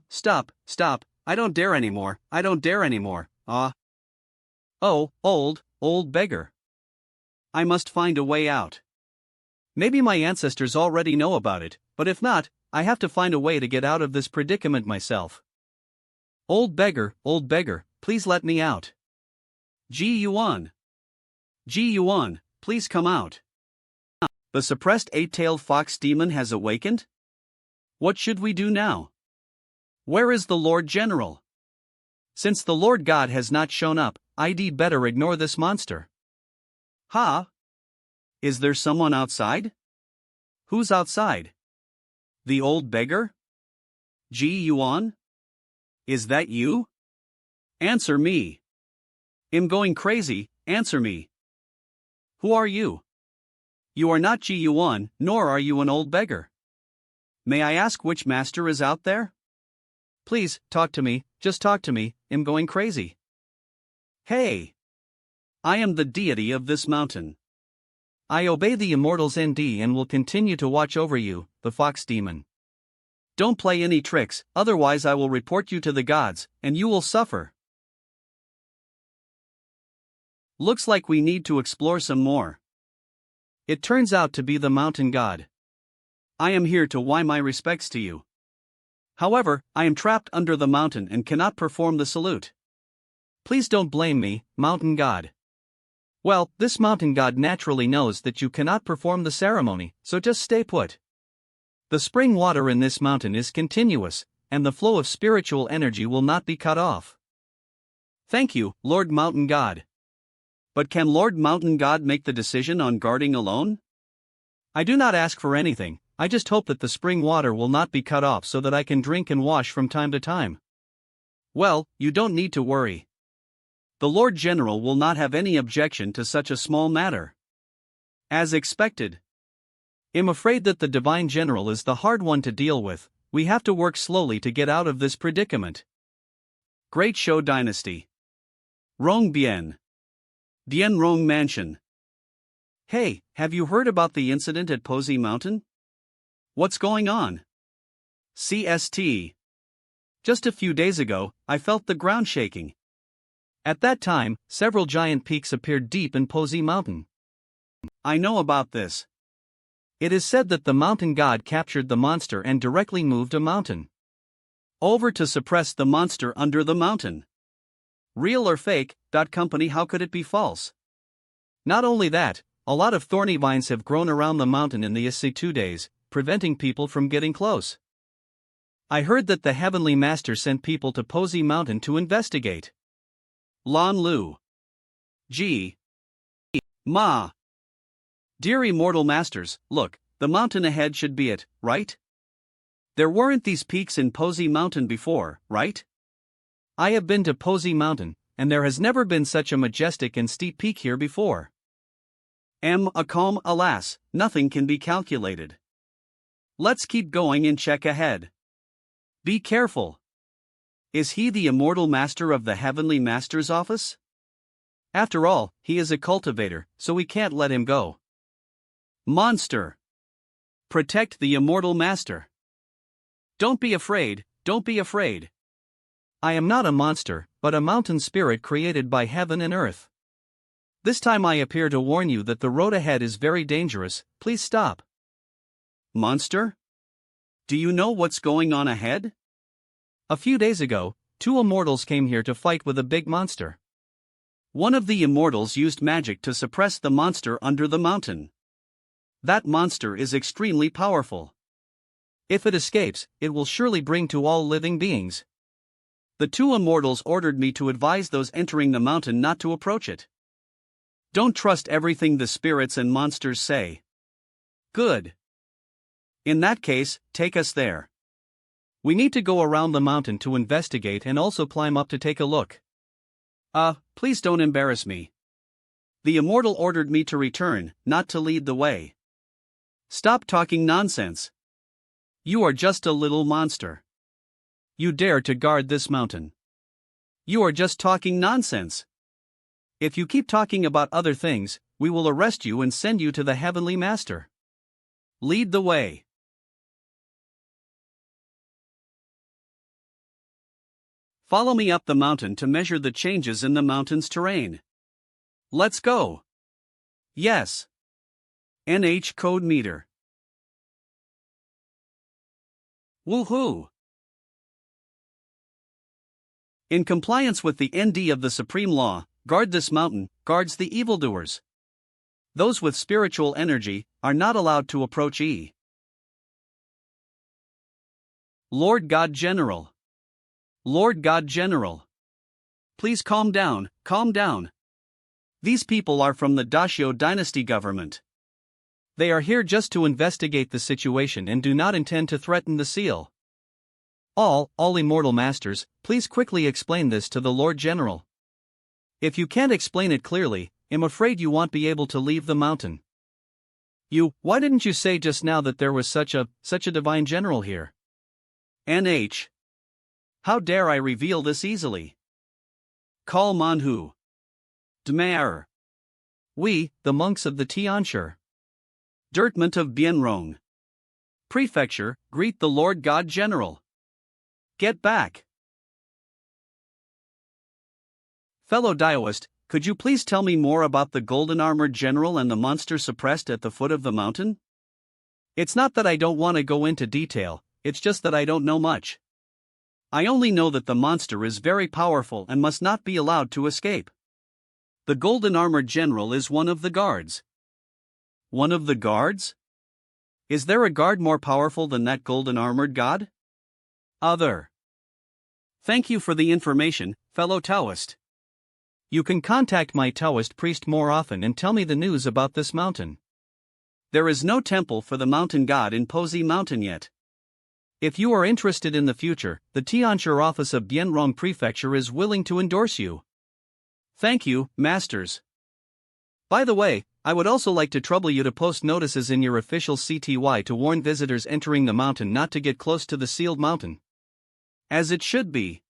Stop, I don't dare anymore, Oh, old beggar. I must find a way out. Maybe my ancestors already know about it, but if not, I have to find a way to get out of this predicament myself. Old beggar, please let me out. Yuan, please come out. The suppressed eight-tailed fox demon has awakened? What should we do now? Where is the Lord General? Since the Lord God has not shown up, I'd better ignore this monster. Ha! Is there someone outside? Who's outside? The old beggar? Yuan? Is that you? Answer me. I'm going crazy, answer me. Who are you? You are not Yuan, nor are you an old beggar. May I ask which master is out there? Please, talk to me, just talk to me, I'm going crazy. Hey! I am the deity of this mountain. I obey the immortals ND and will continue to watch over you, the fox demon. Don't play any tricks, otherwise I will report you to the gods, and you will suffer. Looks like we need to explore some more. It turns out to be the mountain god. I am here to pay my respects to you. However, I am trapped under the mountain and cannot perform the salute. Please don't blame me, mountain god. Well, this mountain god naturally knows that you cannot perform the ceremony, so just stay put. The spring water in this mountain is continuous, and the flow of spiritual energy will not be cut off. Thank you, Lord Mountain God. But can Lord Mountain God make the decision on guarding alone? I do not ask for anything, I just hope that the spring water will not be cut off so that I can drink and wash from time to time. Well, you don't need to worry. The Lord General will not have any objection to such a small matter. As expected. I'm afraid that the Divine General is the hard one to deal with, we have to work slowly to get out of this predicament. Great Show Dynasty. Rong Bien. Dien Rong Mansion. Hey, have you heard about the incident at Posey Mountain? What's going on? CST. Just a few days ago, I felt the ground shaking. At that time, several giant peaks appeared deep in Posey Mountain. I know about this. It is said that the mountain god captured the monster and directly moved a mountain over to suppress the monster under the mountain. Real or fake, company, how could it be false? Not only that, a lot of thorny vines have grown around the mountain in the IC 2 days, preventing people from getting close. I heard that the Heavenly Master sent people to Posey Mountain to investigate. Lan Lu. G. Ma. Dear Immortal Masters, look, the mountain ahead should be it, right? There weren't these peaks in Posey Mountain before, right? I have been to Posey Mountain, and there has never been such a majestic and steep peak here before. Alas, nothing can be calculated. Let's keep going and check ahead. Be careful. Is he the Immortal Master of the Heavenly Master's office? After all, he is a cultivator, so we can't let him go. Monster. Protect the Immortal Master. Don't be afraid, don't be afraid. I am not a monster, but a mountain spirit created by heaven and earth. This time I appear to warn you that the road ahead is very dangerous, please stop. Monster? Do you know what's going on ahead? A few days ago, 2 immortals came here to fight with a big monster. One of the immortals used magic to suppress the monster under the mountain. That monster is extremely powerful. If it escapes, it will surely bring to all living beings. The 2 immortals ordered me to advise those entering the mountain not to approach it. Don't trust everything the spirits and monsters say. Good. In that case, take us there. We need to go around the mountain to investigate and also climb up to take a look. Please don't embarrass me. The immortal ordered me to return, not to lead the way. Stop talking nonsense. You are just a little monster. You dare to guard this mountain. You are just talking nonsense. If you keep talking about other things, we will arrest you and send you to the Heavenly Master. Lead the way. Follow me up the mountain to measure the changes in the mountain's terrain. Let's go. Yes. NH code meter. Woohoo! In compliance with the ND of the Supreme Law, guard this mountain, guards the evildoers. Those with spiritual energy are not allowed to approach E. Lord God General. Lord God General. Please calm down, calm down. These people are from the Dashio dynasty government. They are here just to investigate the situation and do not intend to threaten the seal. All immortal masters, please quickly explain this to the Lord General. If you can't explain it clearly, I'm afraid you won't be able to leave the mountain. Why didn't you say just now that there was such a divine general here? NH. How dare I reveal this easily? Call Manhu. Dmaer. We, the monks of the Tianshi Dirtment of Bienrong Prefecture, greet the Lord God General. Get back. Fellow Daoist, could you please tell me more about the golden armored general and the monster suppressed at the foot of the mountain? It's not that I don't want to go into detail, it's just that I don't know much. I only know that the monster is very powerful and must not be allowed to escape. The golden armored general is one of the guards. One of the guards? Is there a guard more powerful than that golden armored god? Other. Thank you for the information, fellow Taoist. You can contact my Taoist priest more often and tell me the news about this mountain. There is no temple for the mountain god in Pozi Mountain yet. If you are interested in the future, the Tianshi office of Bienrong Prefecture is willing to endorse you. Thank you, masters. By the way, I would also like to trouble you to post notices in your official CTY to warn visitors entering the mountain not to get close to the sealed mountain. As it should be.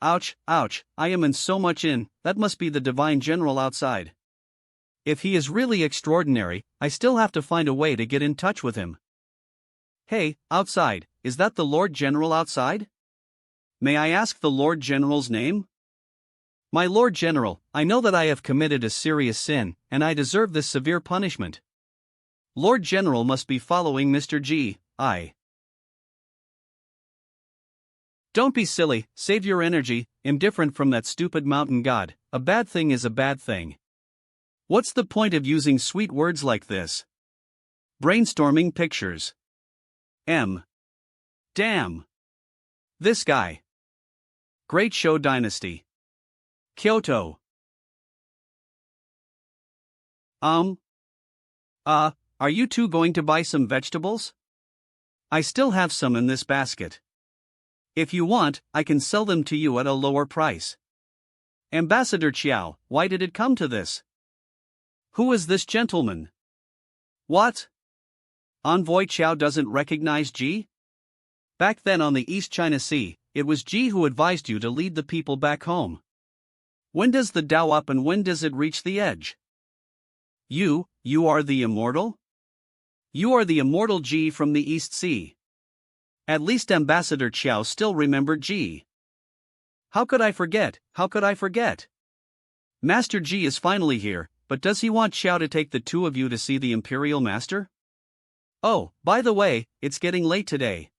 Ouch, ouch, I am in so much in, that must be the divine general outside. If he is really extraordinary, I still have to find a way to get in touch with him. Hey, outside, is that the Lord General outside? May I ask the Lord General's name? My Lord General, I know that I have committed a serious sin, and I deserve this severe punishment. Lord General must be following Mr. G. I. Don't be silly, save your energy, I'm different from that stupid mountain god, a bad thing is a bad thing. What's the point of using sweet words like this? Brainstorming pictures. Damn. This guy. Great Show Dynasty. Kyoto. Are you two going to buy some vegetables? I still have some in this basket. If you want, I can sell them to you at a lower price. Ambassador Chiao, why did it come to this? Who is this gentleman? What? Envoy Chiao doesn't recognize Ji? Back then on the East China Sea, it was Ji who advised you to lead the people back home. When does the Tao up and when does it reach the edge? You are the immortal? You are the immortal Ji from the East Sea. At least Ambassador Chiao still remembered Ji. How could I forget? How could I forget? Master G is finally here, but does he want Xiao to take the two of you to see the Imperial Master? Oh, by the way, it's getting late today.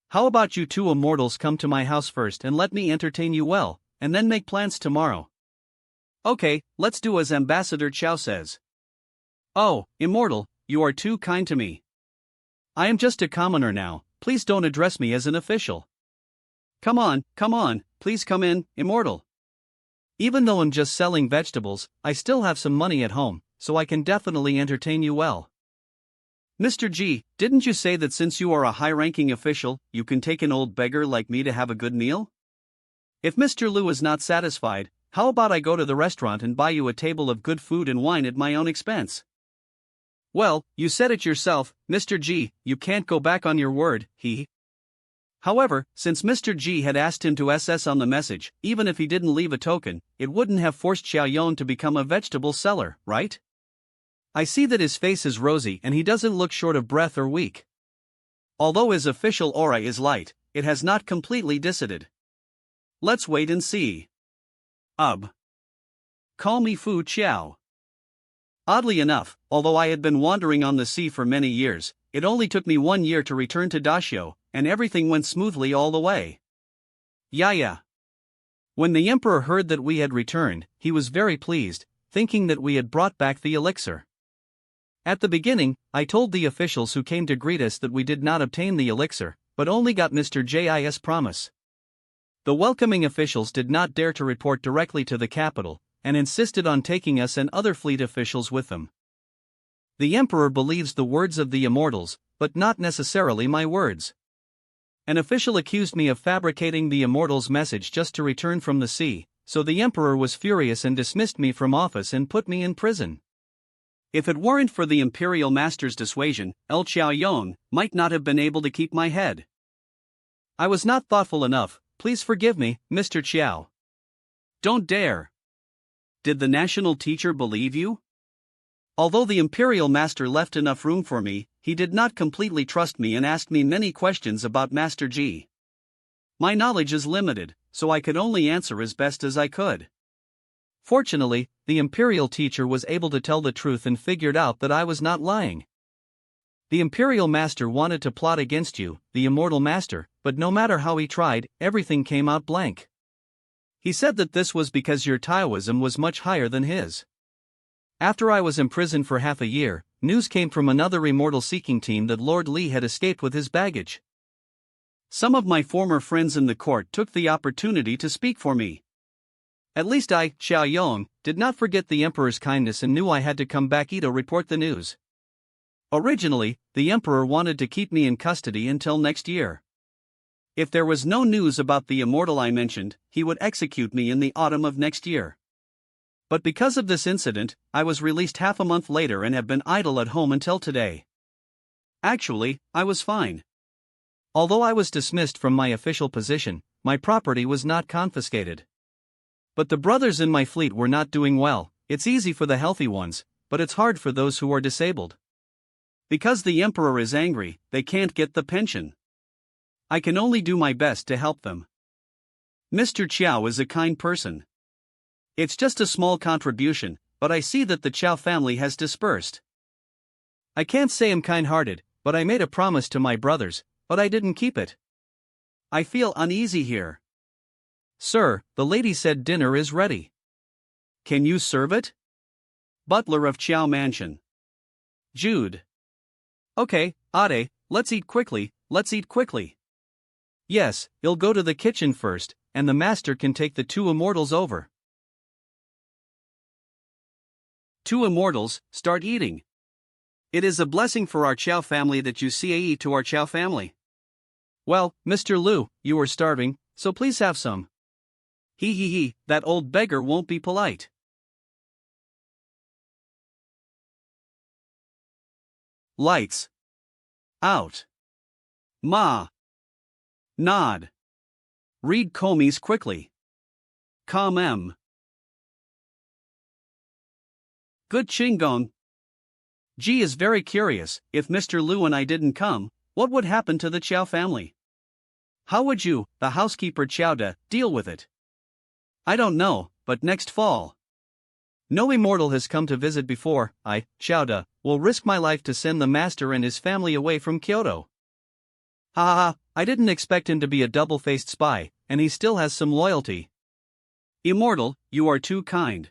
How about you two immortals come to my house first and let me entertain you well, and then make plans tomorrow? Okay, let's do as Ambassador Xiao says. Oh, Immortal, you are too kind to me. I am just a commoner now, please don't address me as an official. Come on, please come in, Immortal. Even though I'm just selling vegetables, I still have some money at home, so I can definitely entertain you well. Mr. G, didn't you say that since you are a high-ranking official, you can take an old beggar like me to have a good meal? If Mr. Lu is not satisfied, how about I go to the restaurant and buy you a table of good food and wine at my own expense? Well, you said it yourself, Mr. G, you can't go back on your word, he. However, since Mr. G had asked him to SS on the message, even if he didn't leave a token, it wouldn't have forced Xiao Yuan to become a vegetable seller, right? I see that his face is rosy and he doesn't look short of breath or weak. Although his official aura is light, it has not completely dissipated. Let's wait and see. Call me Fu Qiao. Oddly enough, although I had been wandering on the sea for many years, it only took me 1 year to return to Dashio, and everything went smoothly all the way. Yeah. When the emperor heard that we had returned, he was very pleased, thinking that we had brought back the elixir. At the beginning, I told the officials who came to greet us that we did not obtain the elixir, but only got Mr. J's promise. The welcoming officials did not dare to report directly to the capital, and insisted on taking us and other fleet officials with them. The emperor believes the words of the immortals, but not necessarily my words. An official accused me of fabricating the immortals' message just to return from the sea, so the emperor was furious and dismissed me from office and put me in prison. If it weren't for the Imperial Master's dissuasion, Xiao Yong might not have been able to keep my head. I was not thoughtful enough, please forgive me, Mr. Qiao. Don't dare. Did the national teacher believe you? Although the Imperial Master left enough room for me, he did not completely trust me and asked me many questions about Master G. My knowledge is limited, so I could only answer as best as I could. Fortunately, the Imperial teacher was able to tell the truth and figured out that I was not lying. The Imperial Master wanted to plot against you, the Immortal Master, but no matter how he tried, everything came out blank. He said that this was because your Taoism was much higher than his. After I was imprisoned for half a year, news came from another immortal seeking team that Lord Li had escaped with his baggage. Some of my former friends in the court took the opportunity to speak for me. At least I, Xiao Yong, did not forget the emperor's kindness and knew I had to come back to report the news. Originally, the emperor wanted to keep me in custody until next year. If there was no news about the immortal I mentioned, he would execute me in the autumn of next year. But because of this incident, I was released half a month later and have been idle at home until today. Actually, I was fine. Although I was dismissed from my official position, my property was not confiscated. But the brothers in my fleet were not doing well. It's easy for the healthy ones, but it's hard for those who are disabled. Because the emperor is angry, they can't get the pension. I can only do my best to help them. Mr. Qiao is a kind person. It's just a small contribution, but I see that the Qiao family has dispersed. I can't say I'm kind-hearted, but I made a promise to my brothers, but I didn't keep it. I feel uneasy here. Sir, the lady said dinner is ready. Can you serve it? Butler of Qiao Mansion. Jude. Okay, Ade, let's eat quickly. Yes, you'll go to the kitchen first, and the master can take the two immortals over. Two immortals, start eating. It is a blessing for our Qiao family that you CAE to our Qiao family. Well, Mr. Lu, you are starving, so please have some. That old beggar won't be polite. Lights. Out. Ma. Nod. Read Komis quickly. Com. Good Chingon. G is very curious, if Mr. Lu and I didn't come, what would happen to the Qiao family? How would you, the housekeeper Chowda, deal with it? I don't know, but next fall. No immortal has come to visit before. I, Chowda, will risk my life to send the master and his family away from Kyoto. Ha ha ha, I didn't expect him to be a double-faced spy, and he still has some loyalty. Immortal, you are too kind.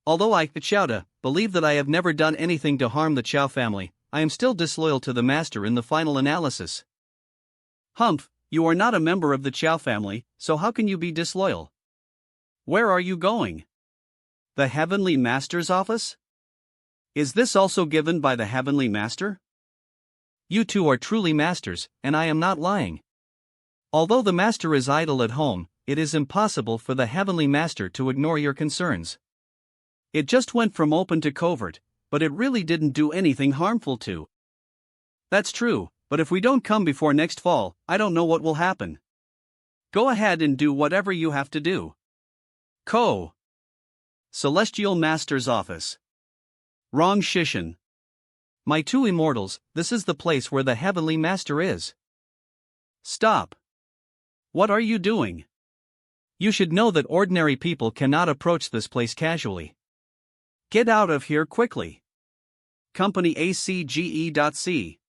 Although I, Chowda, believe that I have never done anything to harm the Chow family, I am still disloyal to the master in the final analysis. Humph, you are not a member of the Chow family, so how can you be disloyal? Where are you going? The Heavenly Master's office? Is this also given by the Heavenly Master? You two are truly masters, and I am not lying. Although the master is idle at home, it is impossible for the Heavenly Master to ignore your concerns. It just went from open to covert, but it really didn't do anything harmful to. That's true, but if we don't come before next fall, I don't know what will happen. Go ahead and do whatever you have to do. Celestial Master's office. Wrong Shishin. My two immortals, this is the place where the Heavenly Master is. Stop. What are you doing? You should know that ordinary people cannot approach this place casually. Get out of here quickly. Company ACGE.C.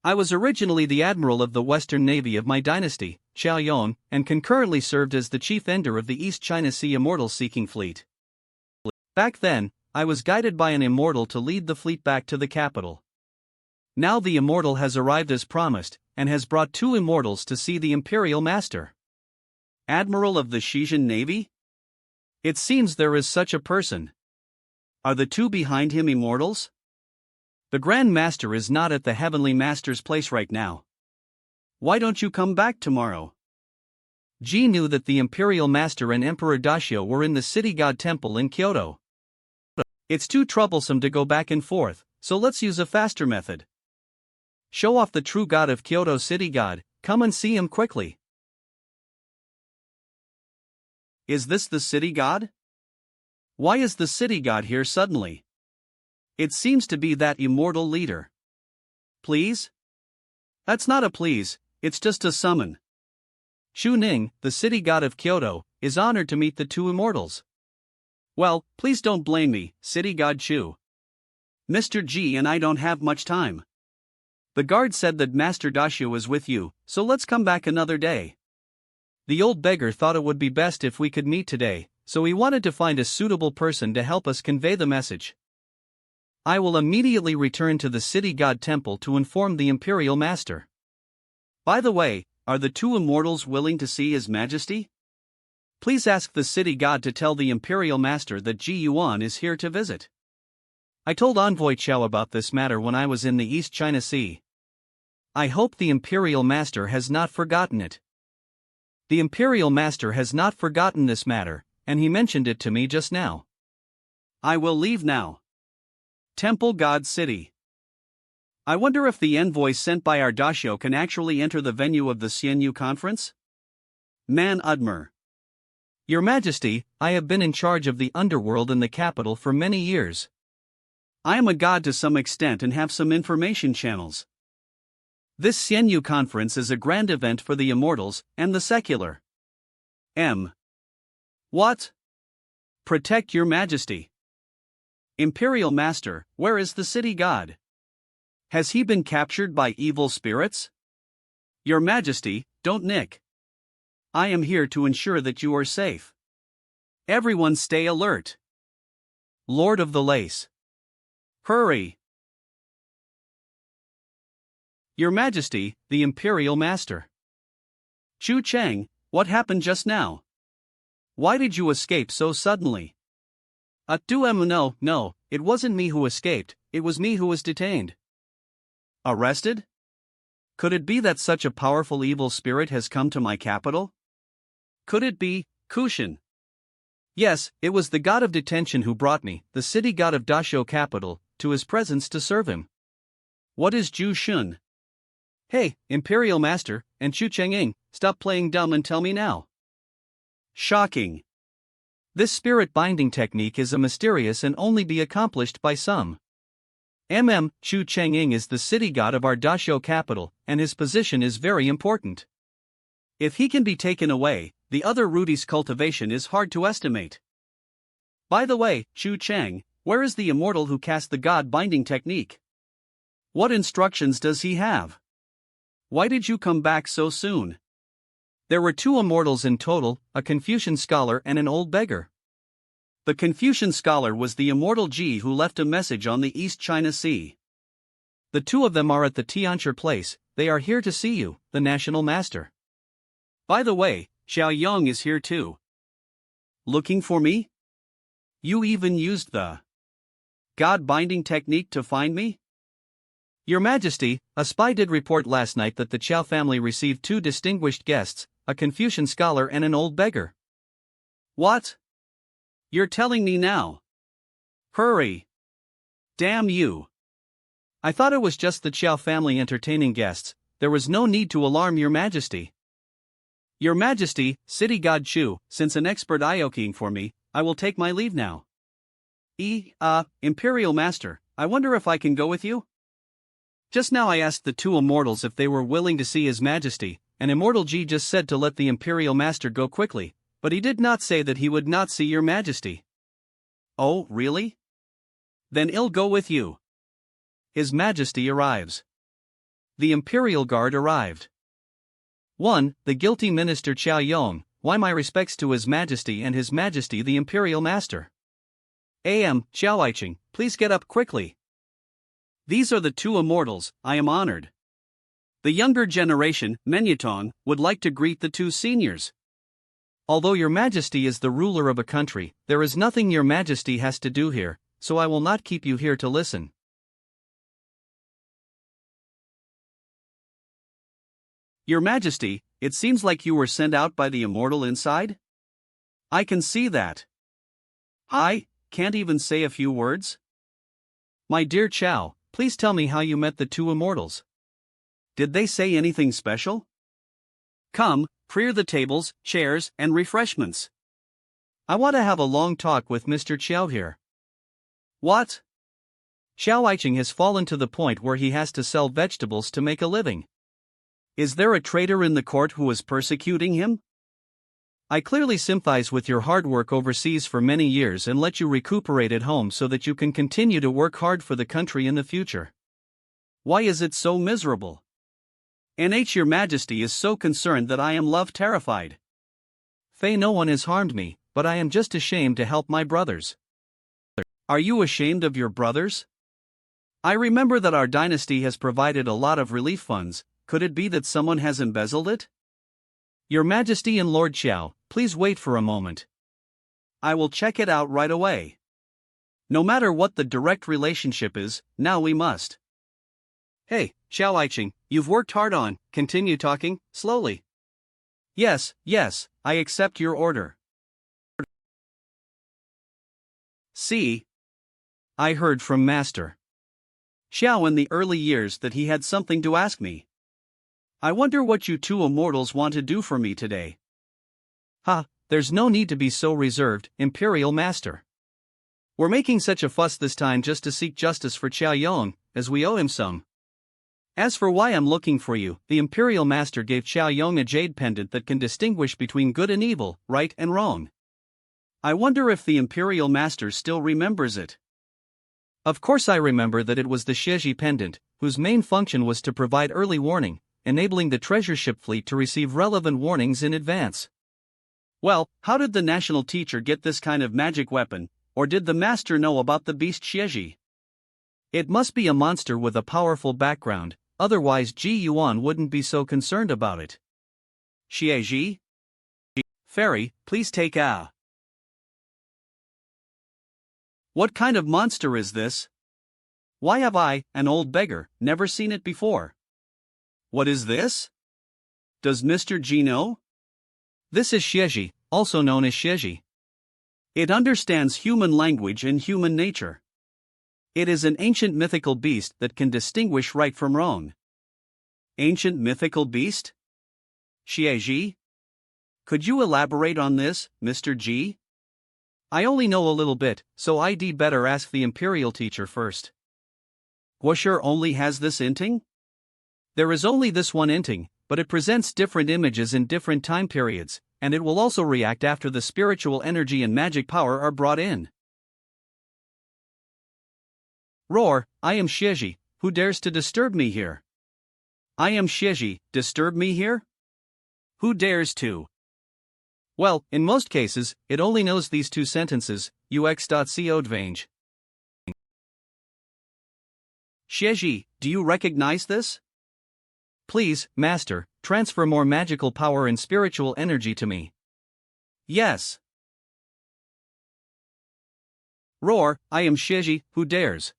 I was originally the admiral of the Western Navy of my dynasty, Yuan, and concurrently served as the chief ender of the East China Sea immortal-seeking fleet. Back then, I was guided by an immortal to lead the fleet back to the capital. Now the immortal has arrived as promised, and has brought two immortals to see the Imperial Master. Admiral of the Shizhen Navy? It seems there is such a person. Are the two behind him immortals? The Grand Master is not at the Heavenly Master's place right now. Why don't you come back tomorrow? Ji knew that the Imperial Master and Emperor Dashio were in the City God Temple in Kyoto. It's too troublesome to go back and forth, so let's use a faster method. Show off the true god of Kyoto City God, come and see him quickly. Is this the city god? Why is the city god here suddenly? It seems to be that immortal leader. Please? That's not a please, it's just a summon. Shu Ning, the city god of Kyoto, is honored to meet the two immortals. Well, please don't blame me, city god Shu. Mr. G and I don't have much time. The guard said that Master Dashio is with you, so let's come back another day. The old beggar thought it would be best if we could meet today, so he wanted to find a suitable person to help us convey the message. I will immediately return to the City God Temple to inform the Imperial Master. By the way, are the two immortals willing to see His Majesty? Please ask the City God to tell the Imperial Master that Ji Yuan is here to visit. I told Envoy Chao about this matter when I was in the East China Sea. I hope the Imperial Master has not forgotten it. The Imperial Master has not forgotten this matter, and he mentioned it to me just now. I will leave now. Temple God City. I wonder if the envoy sent by our Dashio can actually enter the venue of the Xianyu conference? Man Udmer. Your Majesty, I have been in charge of the underworld in the capital for many years. I am a god to some extent and have some information channels. This Xianyu conference is a grand event for the immortals and the secular. What? Protect your Majesty. Imperial Master, where is the city god? Has he been captured by evil spirits? Your Majesty, don't nick. I am here to ensure that you are safe. Everyone stay alert. Lord of the Lace. Hurry. Your Majesty, the Imperial Master. Chu Cheng, what happened just now? Why did you escape so suddenly? No, it wasn't me who escaped, it was me who was detained. Arrested? Could it be that such a powerful evil spirit has come to my capital? Could it be Kushin? Yes, it was the god of detention who brought me, the city god of Dashio capital, to his presence to serve him. What is Ju Shun? Hey, Imperial Master, and Chu Chenging, stop playing dumb and tell me now. Shocking. This spirit binding technique is a mysterious and only be accomplished by some. Chu Chenging is the city god of our Dashio capital, and his position is very important. If he can be taken away, the other Rudy's cultivation is hard to estimate. By the way, Chu Chang, where is the immortal who cast the god-binding technique? What instructions does he have? Why did you come back so soon? There were 2 immortals in total, a Confucian scholar and an old beggar. The Confucian scholar was the immortal Ji who left a message on the East China Sea. The 2 of them are at the Tianchi place. They are here to see you, the national master. By the way, Xiao Yong is here too. Looking for me? You even used the god-binding technique to find me? Your Majesty, a spy did report last night that the Chao family received 2 distinguished guests, a Confucian scholar and an old beggar. What? You're telling me now? Hurry! Damn you! I thought it was just the Chao family entertaining guests. There was no need to alarm Your Majesty. Your Majesty, City God Chu, since an expert ioking for me, I will take my leave now. Imperial Master, I wonder if I can go with you? Just now I asked the 2 immortals if they were willing to see His Majesty, and Immortal Ji just said to let the Imperial Master go quickly, but he did not say that he would not see Your Majesty. Oh, really? Then I'll go with you. His Majesty arrives. The Imperial Guard arrived. 1. The guilty Minister Chao Yong, why my respects to His Majesty and His Majesty the Imperial Master. Xiao Aiching, please get up quickly. These are the 2 immortals, I am honored. The younger generation, Menyatong, would like to greet the 2 seniors. Although Your Majesty is the ruler of a country, there is nothing Your Majesty has to do here, so I will not keep you here to listen. Your Majesty, it seems like you were sent out by the immortal inside? I can see that. I can't even say a few words? My dear Chao, please tell me how you met the 2 immortals. Did they say anything special? Come, clear the tables, chairs, and refreshments. I want to have a long talk with Mr. Chao here. What? Xiao Aiching has fallen to the point where he has to sell vegetables to make a living. Is there a traitor in the court who is persecuting him? I clearly sympathize with your hard work overseas for many years and let you recuperate at home so that you can continue to work hard for the country in the future. Why is it so miserable? Your Majesty is so concerned that I am love terrified. No one has harmed me, but I am just ashamed to help my brothers. Are you ashamed of your brothers? I remember that our dynasty has provided a lot of relief funds. Could it be that someone has embezzled it? Your Majesty and Lord Xiao, please wait for a moment. I will check it out right away. No matter what the direct relationship is, now we must. Hey, Xiao Aiching, you've worked hard on, continue talking, slowly. Yes, I accept your order. See? I heard from Master Xiao in the early years that he had something to ask me. I wonder what you 2 immortals want to do for me today. There's no need to be so reserved, Imperial Master. We're making such a fuss this time just to seek justice for Chao Yong, as we owe him some. As for why I'm looking for you, the Imperial Master gave Chao Yong a jade pendant that can distinguish between good and evil, right and wrong. I wonder if the Imperial Master still remembers it. Of course I remember that it was the Shiji pendant, whose main function was to provide early warning, enabling the treasure ship fleet to receive relevant warnings in advance. Well, how did the national teacher get this kind of magic weapon, or did the master know about the beast Shiji? It must be a monster with a powerful background, otherwise Yuan wouldn't be so concerned about it. Shiji? Fairy, please take a. What kind of monster is this? Why have I, an old beggar, never seen it before? What is this? Does Mr. G know? This is Shiji, also known as Shiji. It understands human language and human nature. It is an ancient mythical beast that can distinguish right from wrong. Ancient mythical beast? Shiji? Could you elaborate on this, Mr. G? I only know a little bit, so I'd better ask the imperial teacher first. Guosher only has this inting? There is only this one inting, but it presents different images in different time periods, and it will also react after the spiritual energy and magic power are brought in. Roar, I am Shiji, who dares to disturb me here? I am Shiji, disturb me here? Who dares to? Well, in most cases, it only knows these two sentences, ux.codvange. Shiji, do you recognize this? Please, Master, transfer more magical power and spiritual energy to me. Yes. Roar, I am Shiji, who dares.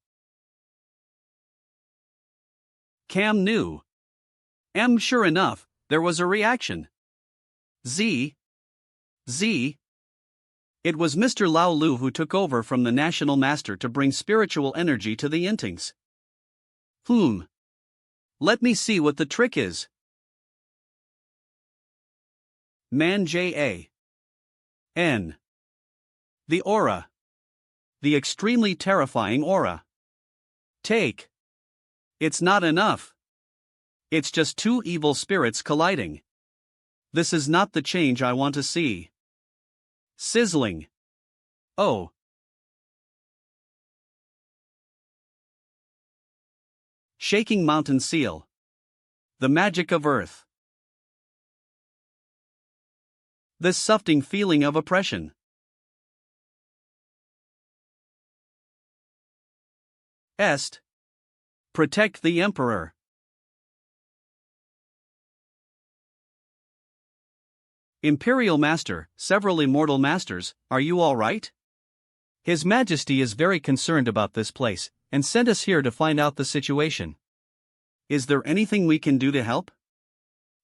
Cam knew. Sure enough, there was a reaction. Z. It was Mr. Lao Lu who took over from the National Master to bring spiritual energy to the Intings. Let me see what the trick is. Man J.A.N. The aura. The extremely terrifying aura. Take. It's not enough. It's just two evil spirits colliding. This is not the change I want to see. Sizzling. Oh. Shaking mountain seal. The magic of earth. This suffocating feeling of oppression. Est. Protect the Emperor. Imperial Master, several immortal masters, are you all right? His Majesty is very concerned about this place, and sent us here to find out the situation. Is there anything we can do to help?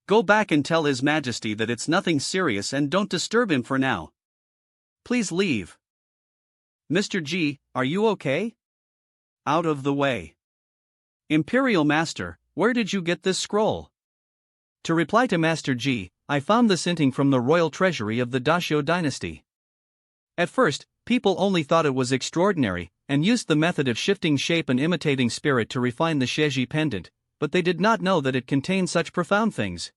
Go back and tell His Majesty that it's nothing serious and don't disturb him for now. Please leave. Mr. G, are you okay? Out of the way. Imperial Master, where did you get this scroll? To reply to Master G, I found this inting from the royal treasury of the Dashio dynasty. At first, people only thought it was extraordinary, and used the method of shifting shape and imitating spirit to refine the Sheji pendant, but they did not know that it contained such profound things.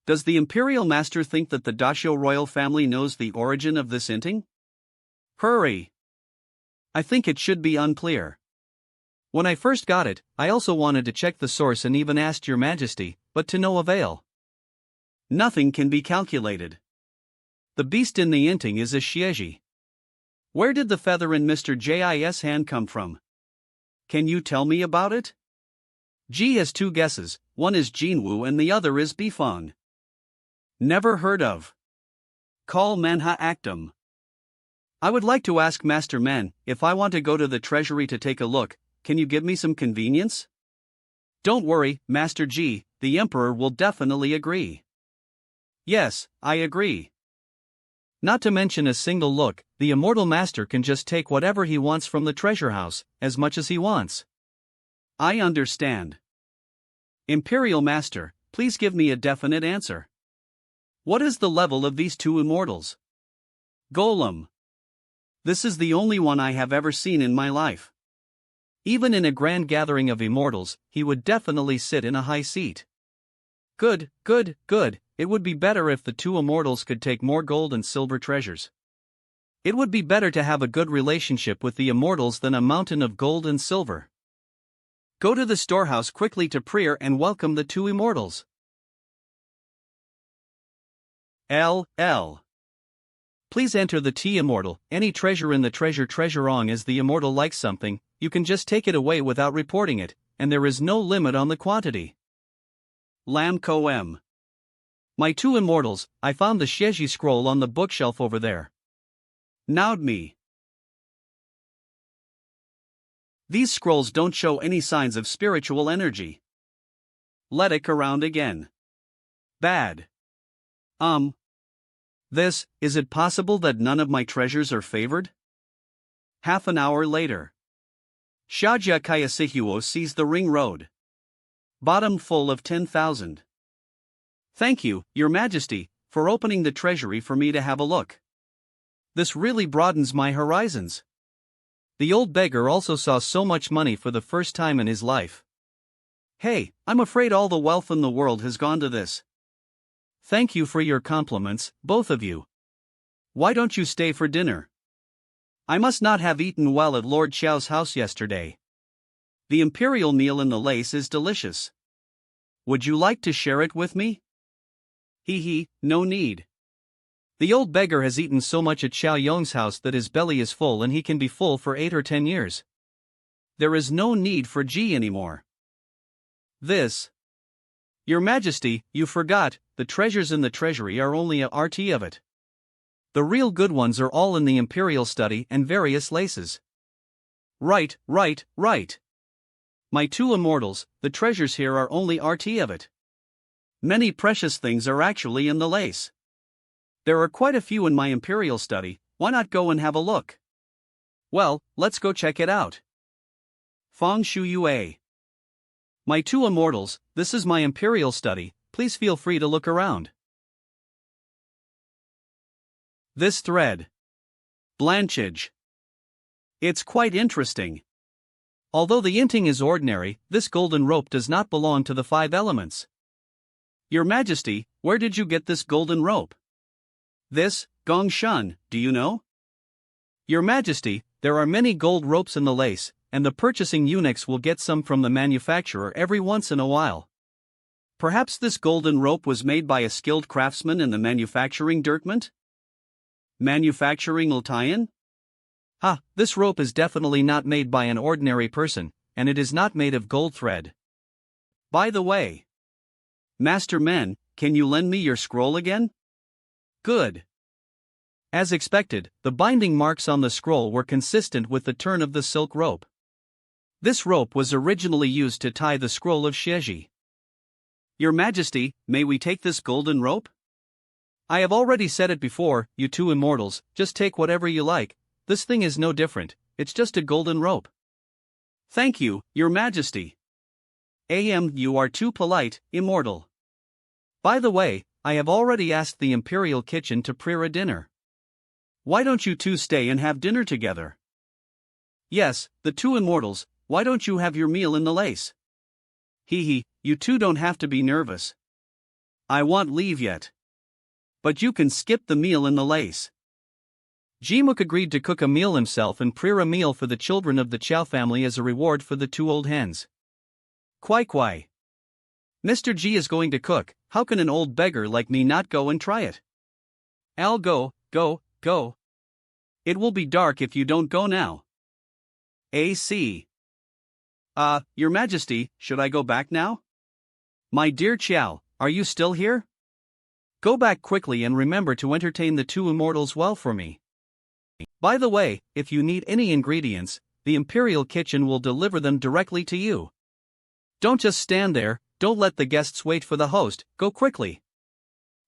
Does the Imperial Master think that the Dashio royal family knows the origin of this inting? Hurry! I think it should be unclear. When I first got it, I also wanted to check the source and even asked Your Majesty, but to no avail. Nothing can be calculated. The beast in the inting is a Shieji. Where did the feather in Mr. Jis' hand come from? Can you tell me about it? G has two guesses, one is Jinwu and the other is Bifong. Never heard of. Call Manhwa Actum. I would like to ask Master Men, if I want to go to the treasury to take a look, can you give me some convenience? Don't worry, Master G, the Emperor will definitely agree. Yes, I agree. Not to mention a single look, the Immortal Master can just take whatever he wants from the treasure house, as much as he wants. I understand. Imperial Master, please give me a definite answer. What is the level of these two immortals? Golem. This is the only one I have ever seen in my life. Even in a grand gathering of immortals, he would definitely sit in a high seat. Good. It would be better if the two immortals could take more gold and silver treasures. It would be better to have a good relationship with the immortals than a mountain of gold and silver. Go to the storehouse quickly to prayer and welcome the two immortals. LL. Please enter the T immortal. Any treasure in the treasurong as the immortal likes something, you can just take it away without reporting it, and there is no limit on the quantity. Lamco M. My two immortals, I found the Sheji scroll on the bookshelf over there. Nowed me. These scrolls don't show any signs of spiritual energy. Let it around again. Bad. Is it possible that none of my treasures are favored? Half an hour later. Shaja Kayasihuo sees the ring road. Bottom full of 10,000. Thank you, Your Majesty, for opening the treasury for me to have a look. This really broadens my horizons. The old beggar also saw so much money for the first time in his life. Hey, I'm afraid all the wealth in the world has gone to this. Thank you for your compliments, both of you. Why don't you stay for dinner? I must not have eaten well at Lord Xiao's house yesterday. The imperial meal in the lace is delicious. Would you like to share it with me? No need. The old beggar has eaten so much at Xiao Yong's house that his belly is full and he can be full for 8 or 10 years. There is no need for Ji anymore. This. Your Majesty, you forgot, the treasures in the treasury are only a RT of it. The real good ones are all in the imperial study and various laces. Right. My 2 immortals, the treasures here are only RT of it. Many precious things are actually in the lace. There are quite a few in my imperial study, why not go and have a look? Well, let's go check it out. Feng Shu Yue. My 2 immortals, this is my imperial study, please feel free to look around. This thread. Blanchage. It's quite interesting. Although the inting is ordinary, this golden rope does not belong to the 5 elements. Your Majesty, where did you get this golden rope? This, Gong Shun, do you know? Your Majesty, there are many gold ropes in the lace, and the purchasing eunuchs will get some from the manufacturer every once in a while. Perhaps this golden rope was made by a skilled craftsman in the manufacturing department? Manufacturing Ultian? This rope is definitely not made by an ordinary person, and it is not made of gold thread. By the way, Master Men, can you lend me your scroll again? Good. As expected, the binding marks on the scroll were consistent with the turn of the silk rope. This rope was originally used to tie the scroll of Xieji. Your Majesty, may we take this golden rope? I have already said it before, you 2 immortals, just take whatever you like. This thing is no different, it's just a golden rope. Thank you, Your Majesty. You are too polite, immortal. By the way, I have already asked the Imperial Kitchen to prepare a dinner. Why don't you 2 stay and have dinner together? Yes, the 2 immortals, why don't you have your meal in the lace? You 2 don't have to be nervous. I want leave yet. But you can skip the meal in the lace. Jimuk agreed to cook a meal himself and prepare a meal for the children of the Chow family as a reward for the 2 old hens. Quai. Mr. G is going to cook, how can an old beggar like me not go and try it? I'll go. It will be dark if you don't go now. AC. Your Majesty, should I go back now? My dear Chow, are you still here? Go back quickly and remember to entertain the 2 immortals well for me. By the way, if you need any ingredients, the Imperial Kitchen will deliver them directly to you. Don't just stand there, don't let the guests wait for the host, go quickly.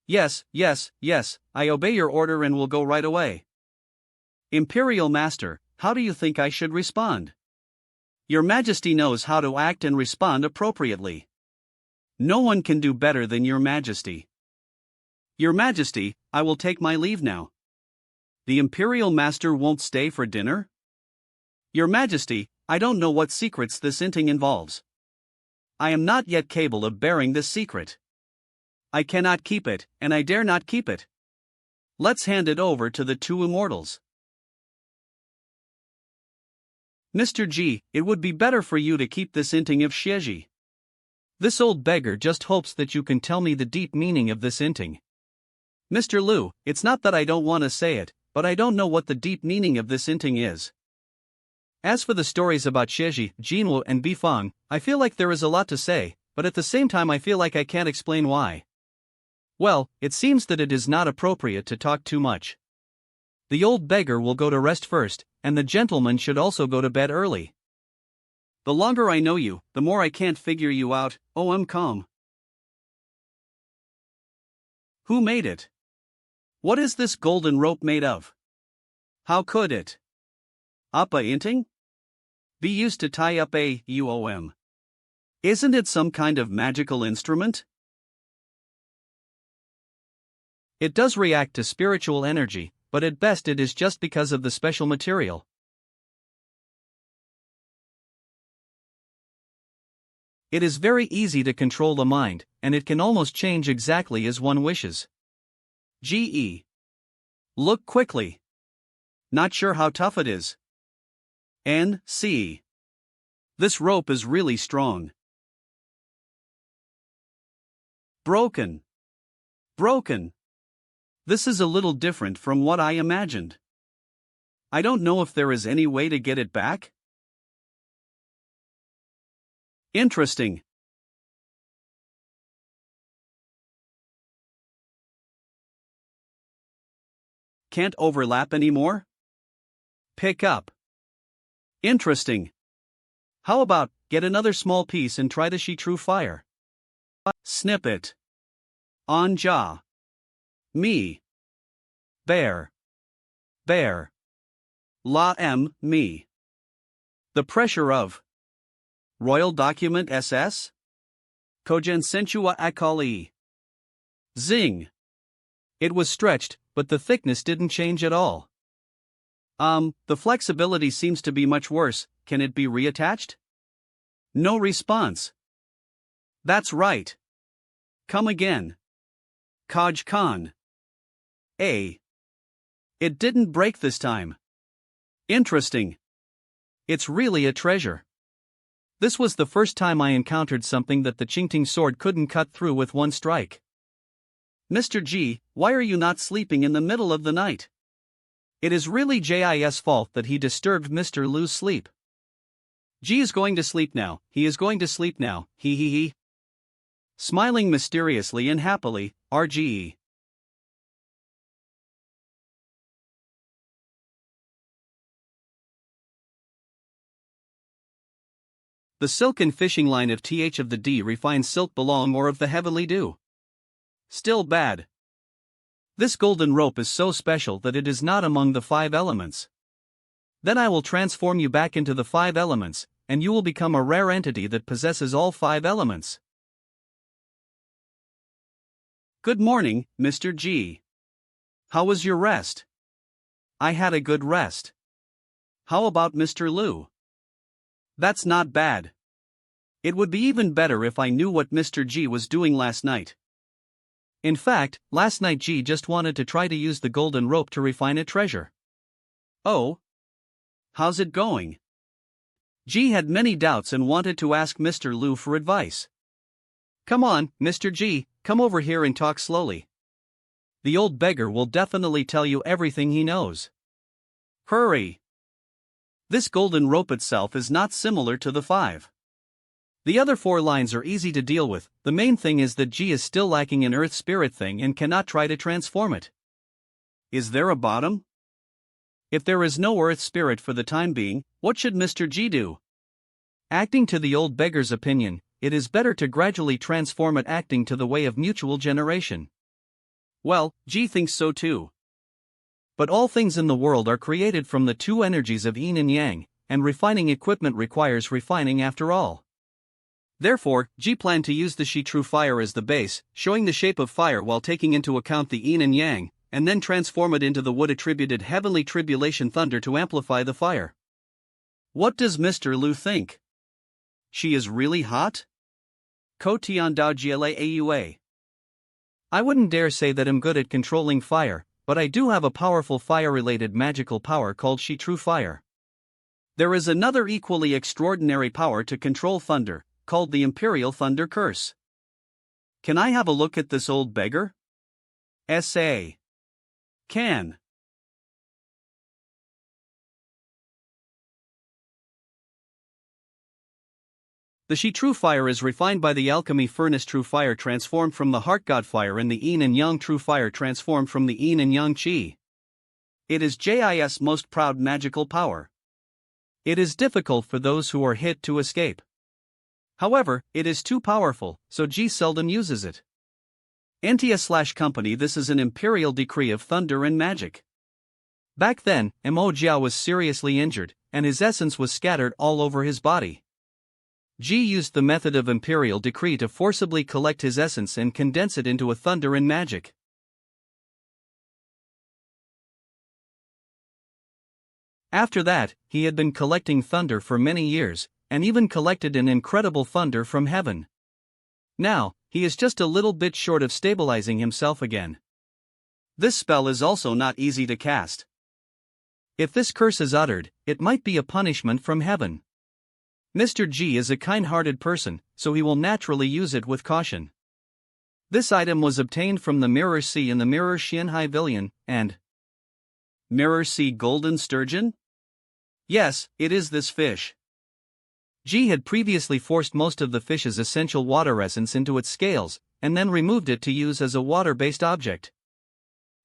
Yes, I obey your order and will go right away. Imperial Master, how do you think I should respond? Your Majesty knows how to act and respond appropriately. No one can do better than Your Majesty. Your Majesty, I will take my leave now. The Imperial Master won't stay for dinner? Your Majesty, I don't know what secrets this inting involves. I am not yet capable of bearing this secret. I cannot keep it, and I dare not keep it. Let's hand it over to the 2 immortals. Mr. G, it would be better for you to keep this inting of Xieji. This old beggar just hopes that you can tell me the deep meaning of this inting. Mr. Liu, it's not that I don't want to say it, but I don't know what the deep meaning of this inting is. As for the stories about Xieji, Jinwu and Bifang, I feel like there is a lot to say, but at the same time I feel like I can't explain why. Well, it seems that it is not appropriate to talk too much. The old beggar will go to rest first, and the gentleman should also go to bed early. The longer I know you, the more I can't figure you out. I'm calm. Who made it? What is this golden rope made of? How could it? Appa inting? Be used to tie up a UOM. Isn't it some kind of magical instrument? It does react to spiritual energy, but at best it is just because of the special material. It is very easy to control the mind, and it can almost change exactly as one wishes. GE. Look quickly. Not sure how tough it is. NC. This rope is really strong. Broken. Broken. This is a little different from what I imagined. I don't know if there is any way to get it back. Interesting. Can't overlap anymore? Pick up. Interesting. How about get another small piece and try to see true fire? Snip it. On jaw. Me. Bear. Bear. La me. The pressure of Royal Document SS? Kogensentua akali. Zing. It was stretched, but the thickness didn't change at all. The flexibility seems to be much worse. Can it be reattached? No response. That's right. Come again. Kaj Khan. A. It didn't break this time. Interesting. It's really a treasure. This was the first time I encountered something that the Qingting sword couldn't cut through with one strike. Mr. G, why are you not sleeping in the middle of the night? It is really Jis' fault that he disturbed Mr. Lu's sleep. G is going to sleep now, he is going to sleep now, he. Smiling mysteriously and happily, RGE. The silken fishing line of th of the D refined silk belong or of the heavenly dew. Still bad. This golden rope is so special that it is not among the 5 elements. Then I will transform you back into the 5 elements, and you will become a rare entity that possesses all 5 elements. Good morning, Mr. G. How was your rest? I had a good rest. How about Mr. Lu? That's not bad. It would be even better if I knew what Mr. G was doing last night. In fact, last night G just wanted to try to use the golden rope to refine a treasure. Oh? How's it going? G had many doubts and wanted to ask Mr. Lu for advice. Come on, Mr. G, come over here and talk slowly. The old beggar will definitely tell you everything he knows. Hurry! This golden rope itself is not similar to the 5. The other 4 lines are easy to deal with. The main thing is that G is still lacking an earth spirit thing and cannot try to transform it. Is there a bottom? If there is no earth spirit for the time being, what should Mr. G do? Acting to the old beggar's opinion, it is better to gradually transform it, acting to the way of mutual generation. Well, G thinks so too. But all things in the world are created from the 2 energies of yin and yang, and refining equipment requires refining after all. Therefore, G planned to use the Shi True Fire as the base, showing the shape of fire while taking into account the yin and yang, and then transform it into the wood attributed heavenly tribulation thunder to amplify the fire. What does Mr. Lu think? She is really hot? Ko Tian Dao Gla Aua. I wouldn't dare say that I'm good at controlling fire, but I do have a powerful fire-related magical power called Shi True Fire. There is another equally extraordinary power to control thunder, called the Imperial Thunder Curse. Can I have a look at this old beggar? S.A. Can. The Shi True Fire is refined by the alchemy furnace True Fire transformed from the Heart God Fire and the Yin and Yang True Fire transformed from the Yin and Yang Qi. It is JIS' most proud magical power. It is difficult for those who are hit to escape. However, it is too powerful, so G seldom uses it. NTS/company. This is an imperial decree of thunder and magic. Back then, Mo Jiao was seriously injured, and his essence was scattered all over his body. G used the method of imperial decree to forcibly collect his essence and condense it into a thunder and magic. After that, he had been collecting thunder for many years, and even collected an incredible thunder from heaven. Now, he is just a little bit short of stabilizing himself again. This spell is also not easy to cast. If this curse is uttered, it might be a punishment from heaven. Mr. G is a kind-hearted person, so he will naturally use it with caution. This item was obtained from the Mirror Sea in the Mirror Xianhai Villian, and Mirror Sea Golden Sturgeon? Yes, it is this fish. G had previously forced most of the fish's essential water essence into its scales, and then removed it to use as a water-based object.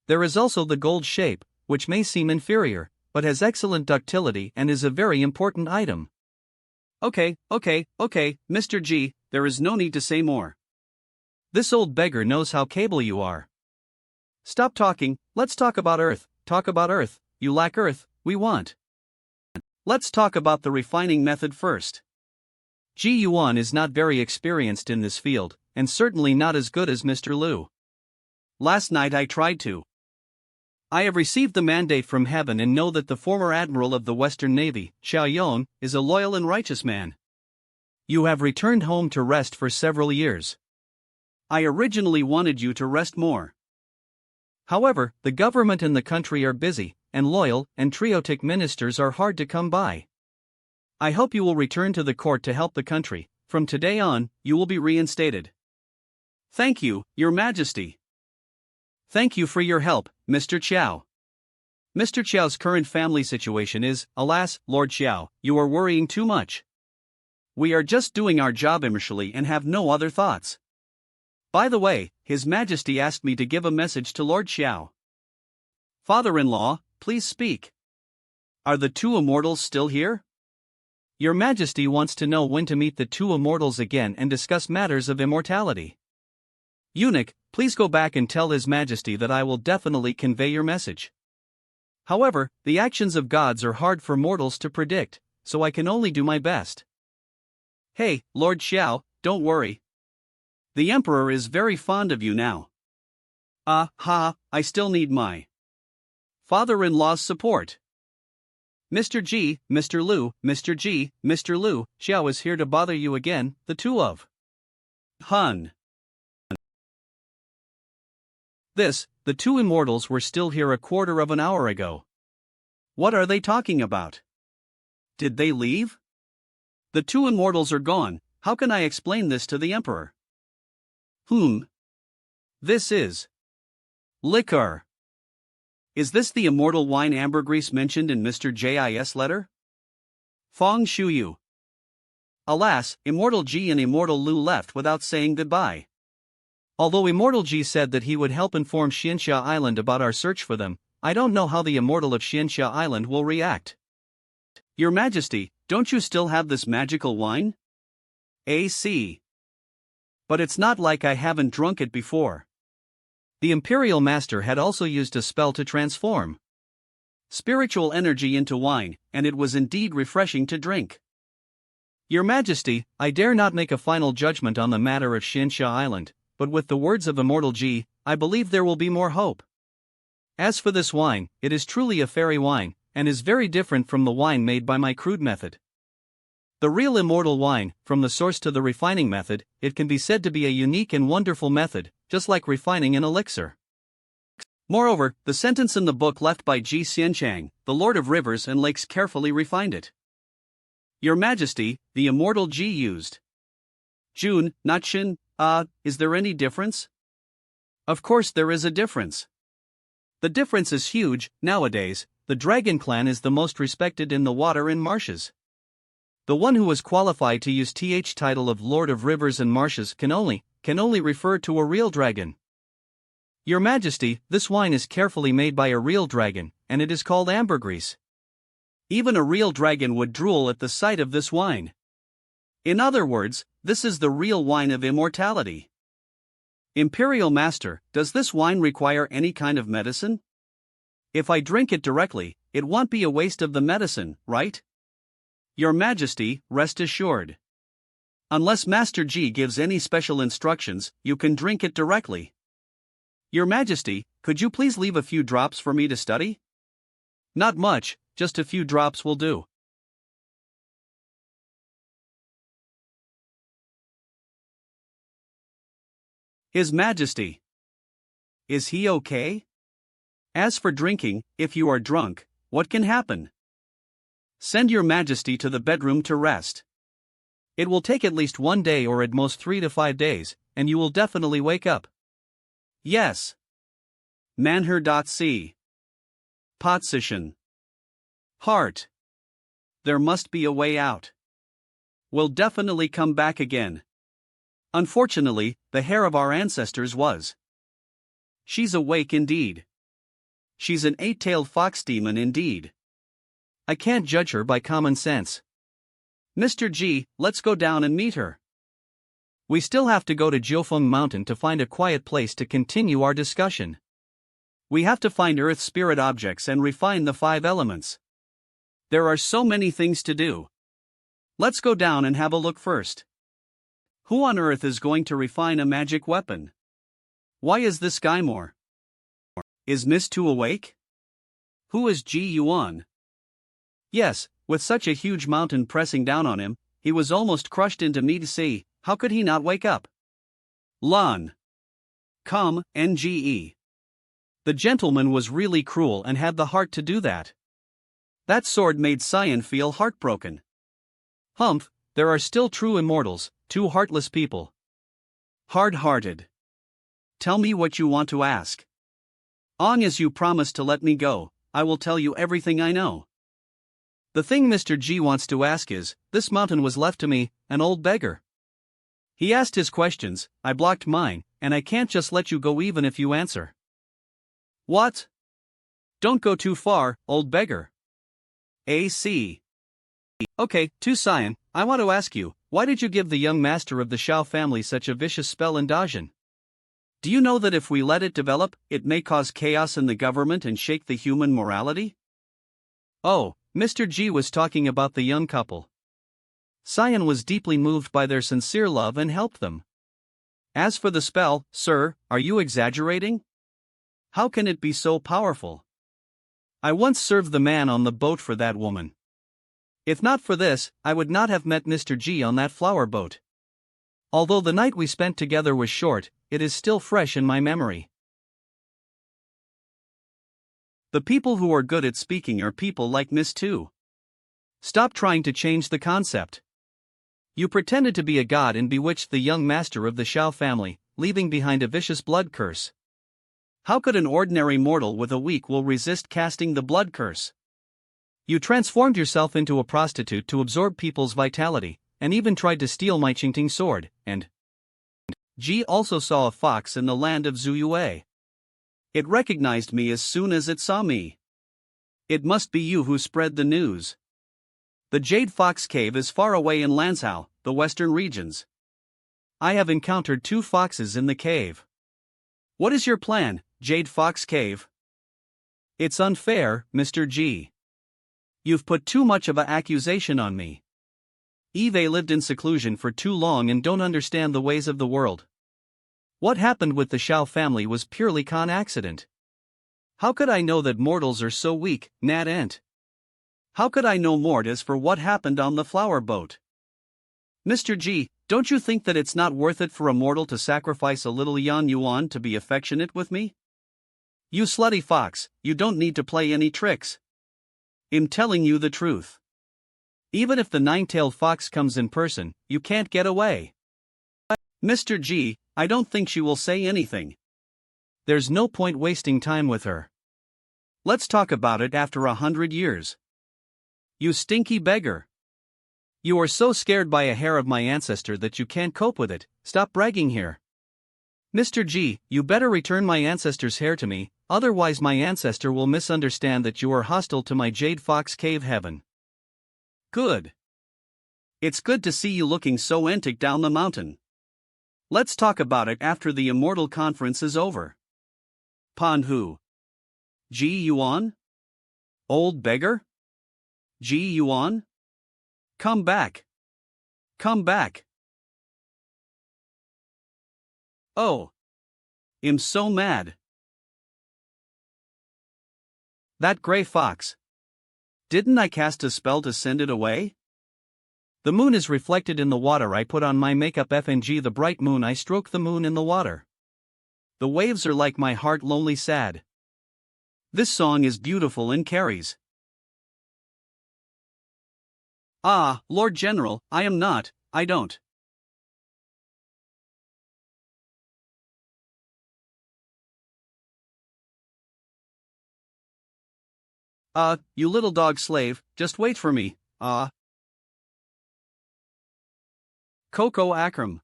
There is also the gold shape, which may seem inferior, but has excellent ductility and is a very important item. Okay, Mr. G, there is no need to say more. This old beggar knows how capable you are. Stop talking, let's talk about Earth. Talk about Earth, you lack Earth, we want. Let's talk about the refining method first. Yuan is not very experienced in this field, and certainly not as good as Mr. Liu. Last night I tried to. I have received the mandate from heaven and know that the former admiral of the Western Navy, Yuan, is a loyal and righteous man. You have returned home to rest for several years. I originally wanted you to rest more. However, the government and the country are busy, and loyal and triotic ministers are hard to come by. I hope you will return to the court to help the country. From today on, you will be reinstated. Thank you, Your Majesty. Thank you for your help, Mr. Qiao. Mr. Qiao's current family situation is, alas, Lord Qiao, you are worrying too much. We are just doing our job impartially and have no other thoughts. By the way, His Majesty asked me to give a message to Lord Qiao. Father-in-law, please speak. Are the two immortals still here? Your Majesty wants to know when to meet the two immortals again and discuss matters of immortality. Eunuch, please go back and tell His Majesty that I will definitely convey your message. However, the actions of gods are hard for mortals to predict, so I can only do my best. Hey, Lord Xiao, don't worry. The Emperor is very fond of you now. I still need my father-in-law's support. Mr. G, Mr. Liu, Mr. G, Mr. Liu, Xiao is here to bother you again, the two of Hun. The two immortals were still here a quarter of an hour ago. What are they talking about? Did they leave? The two immortals are gone, how can I explain this to the Emperor? This is liquor. Is this the immortal wine ambergris mentioned in Mr. J's letter? Feng Shuyu. Alas, Immortal G and Immortal Liu left without saying goodbye. Although Immortal G said that he would help inform Xianxia Island about our search for them, I don't know how the Immortal of Xianxia Island will react. Your Majesty, don't you still have this magical wine? AC. But it's not like I haven't drunk it before. The Imperial Master had also used a spell to transform spiritual energy into wine, and it was indeed refreshing to drink. Your Majesty, I dare not make a final judgment on the matter of Xianxia Island, but with the words of Immortal G, I believe there will be more hope. As for this wine, it is truly a fairy wine, and is very different from the wine made by my crude method. The real immortal wine, from the source to the refining method, it can be said to be a unique and wonderful method, just like refining an elixir. Moreover, the sentence in the book left by Ji Xianchang, the Lord of Rivers and Lakes, carefully refined it. Your Majesty, the immortal Ji used Jun, not Shin. Is there any difference? Of course there is a difference. The difference is huge. Nowadays, the Dragon Clan is the most respected in the water and marshes. The one who is qualified to use th title of Lord of Rivers and Marshes can only refer to a real dragon. Your Majesty, this wine is carefully made by a real dragon, and it is called ambergris. Even a real dragon would drool at the sight of this wine. In other words, this is the real wine of immortality. Imperial Master, does this wine require any kind of medicine? If I drink it directly, it won't be a waste of the medicine, right? Your Majesty, rest assured. Unless Master G gives any special instructions, you can drink it directly. Your Majesty, could you please leave a few drops for me to study? Not much, just a few drops will do. His Majesty. Is he okay? As for drinking, if you are drunk, what can happen? Send your Majesty to the bedroom to rest. It will take at least 1 day or at most 3 to 5 days, and you will definitely wake up. Yes. Manhwa.c. Position. Heart. There must be a way out. We'll definitely come back again. Unfortunately, the hair of our ancestors was. She's awake indeed. She's an 8-tailed fox demon indeed. I can't judge her by common sense. Mr. G, let's go down and meet her. We still have to go to Jiufeng Mountain to find a quiet place to continue our discussion. We have to find earth spirit objects and refine the 5 elements. There are so many things to do. Let's go down and have a look first. Who on earth is going to refine a magic weapon? Why is this guy more? Is Miss Tu awake? Who is Yuan? Yes, with such a huge mountain pressing down on him, he was almost crushed into meat. See, how could he not wake up? Lan. Come, Nge. The gentleman was really cruel and had the heart to do that. That sword made Cyan feel heartbroken. Humph, there are still true immortals, 2 heartless people. Hard-hearted. Tell me what you want to ask. Long as you promise to let me go, I will tell you everything I know. The thing Mr. G wants to ask is, this mountain was left to me, an old beggar. He asked his questions, I blocked mine, and I can't just let you go even if you answer. What? Don't go too far, old beggar. AC. Okay, to Cyan, I want to ask you, why did you give the young master of the Shao family such a vicious spell in Dajin? Do you know that if we let it develop, it may cause chaos in the government and shake the human morality? Oh, Mr. G was talking about the young couple. Cyan was deeply moved by their sincere love and helped them. As for the spell, sir, are you exaggerating? How can it be so powerful? I once served the man on the boat for that woman. If not for this, I would not have met Mr. G on that flower boat. Although the night we spent together was short, it is still fresh in my memory. The people who are good at speaking are people like Miss Tu. Stop trying to change the concept. You pretended to be a god and bewitched the young master of the Shao family, leaving behind a vicious blood curse. How could an ordinary mortal with a weak will resist casting the blood curse? You transformed yourself into a prostitute to absorb people's vitality, and even tried to steal my Qingting sword, and G also saw a fox in the land of Zuyue. It recognized me as soon as it saw me. It must be you who spread the news. The Jade Fox Cave is far away in Lanzhou, the western regions. I have encountered 2 foxes in the cave. What is your plan, Jade Fox Cave? It's unfair, Mr. G. You've put too much of an accusation on me. Eve lived in seclusion for too long and don't understand the ways of the world. What happened with the Shao family was purely con accident. How could I know that mortals are so weak, Nat Ent? How could I know more as for what happened on the flower boat? Mr. G, don't you think that it's not worth it for a mortal to sacrifice a little Yuan to be affectionate with me? You slutty fox, you don't need to play any tricks. I'm telling you the truth. Even if the 9-tailed fox comes in person, you can't get away. Mr. G, I don't think she will say anything. There's no point wasting time with her. Let's talk about it after 100 years. You stinky beggar. You are so scared by a hair of my ancestor that you can't cope with it. Stop bragging here. Mr. G, you better return my ancestor's hair to me, otherwise my ancestor will misunderstand that you are hostile to my Jade Fox Cave heaven. Good. It's good to see you looking so antic down the mountain. Let's talk about it after the Immortal Conference is over. Panhu. Yuan? Old beggar? Yuan? Come back. Come back. Oh. I'm so mad. That gray fox. Didn't I cast a spell to send it away? The moon is reflected in the water I put on my makeup FNG the bright moon I stroke the moon in the water. the waves are like my heart lonely sad. This song is beautiful and carries. Ah, Lord General, I am not, I don't. You little dog slave, just wait for me, Coco Akram.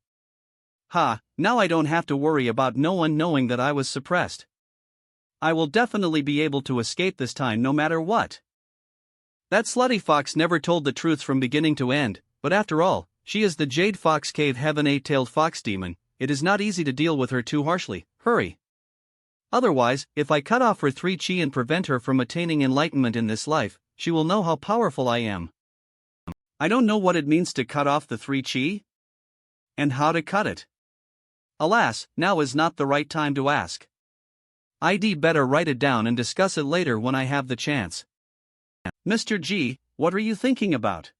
Ha, now I don't have to worry about no one knowing that I was suppressed. I will definitely be able to escape this time no matter what. That slutty fox never told the truth from beginning to end, but after all, she is the Jade Fox Cave Heaven 8-tailed fox demon. It is not easy to deal with her too harshly. Hurry. Otherwise, if I cut off her 3 chi and prevent her from attaining enlightenment in this life, she will know how powerful I am. I don't know what it means to cut off the 3 chi? And how to cut it. Alas, now is not the right time to ask. I'd better write it down and discuss it later when I have the chance. Mr. G, what are you thinking about?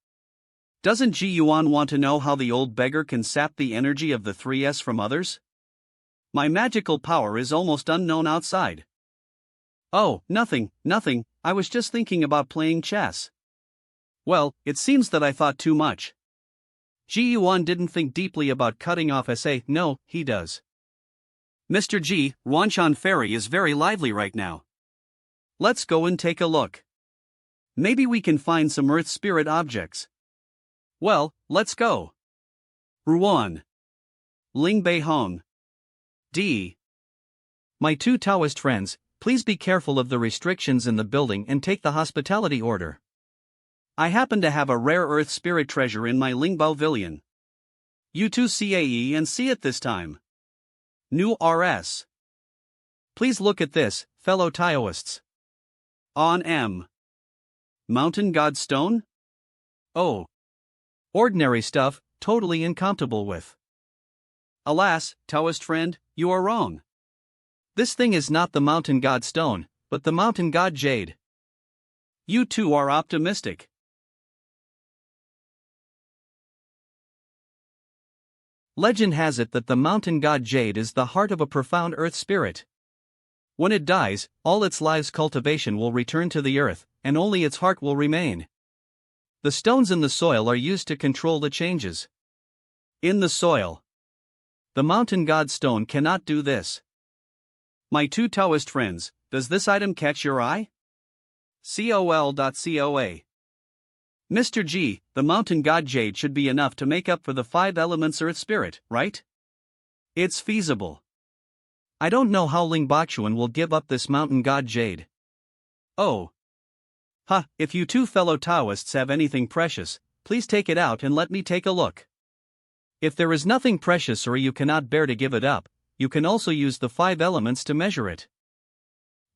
Doesn't Ji Yuan want to know how the old beggar can sap the energy of the 3S from others? My magical power is almost unknown outside. Oh, nothing, I was just thinking about playing chess. Well, it seems that I thought too much. Ji Yuan didn't think deeply about cutting off SA, no, he does. Mr. G, Wanshan Ferry is very lively right now. Let's go and take a look. Maybe we can find some earth spirit objects. Well, let's go. Ruan. Ling Bei Hong. D. My 2 Taoist friends, please be careful of the restrictions in the building and take the hospitality order. I happen to have a rare earth spirit treasure in my Lingbao Villian. You 2 CAE and see it this time. New RS. Please look at this, fellow Taoists. On M. Mountain God Stone? Oh. Ordinary stuff, totally incompatible with. Alas, Taoist friend, you are wrong. This thing is not the Mountain God Stone, but the Mountain God Jade. You 2 are optimistic. Legend has it that the Mountain God Jade is the heart of a profound earth spirit. When it dies, all its life's cultivation will return to the earth, and only its heart will remain. The stones in the soil are used to control the changes. In the soil. The Mountain God Stone cannot do this. My 2 Taoist friends, does this item catch your eye? COL.COA. Mr. G, the Mountain God Jade should be enough to make up for the 5 elements earth spirit, right? It's feasible. I don't know how Ling Bachuan will give up this Mountain God Jade. Oh. If you 2 fellow Taoists have anything precious, please take it out and let me take a look. If there is nothing precious or you cannot bear to give it up, you can also use the 5 elements to measure it.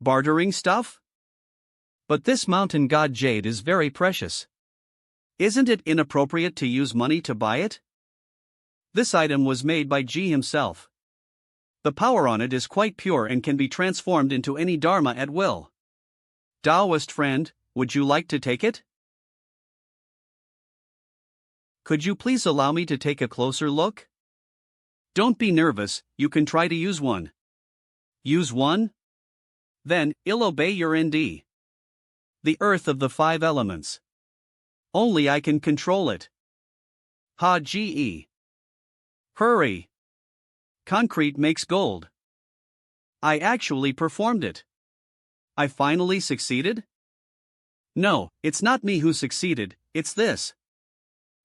Bartering stuff? But this Mountain God Jade is very precious. Isn't it inappropriate to use money to buy it? This item was made by Ji himself. The power on it is quite pure and can be transformed into any dharma at will. Taoist friend, would you like to take it? Could you please allow me to take a closer look? Don't be nervous, you can try to use one. Use one? Then, I'll obey your ND. The earth of the 5 elements. Only I can control it. Ha-ge. Hurry. Concrete makes gold. I actually performed it. I finally succeeded? No, it's not me who succeeded, it's this.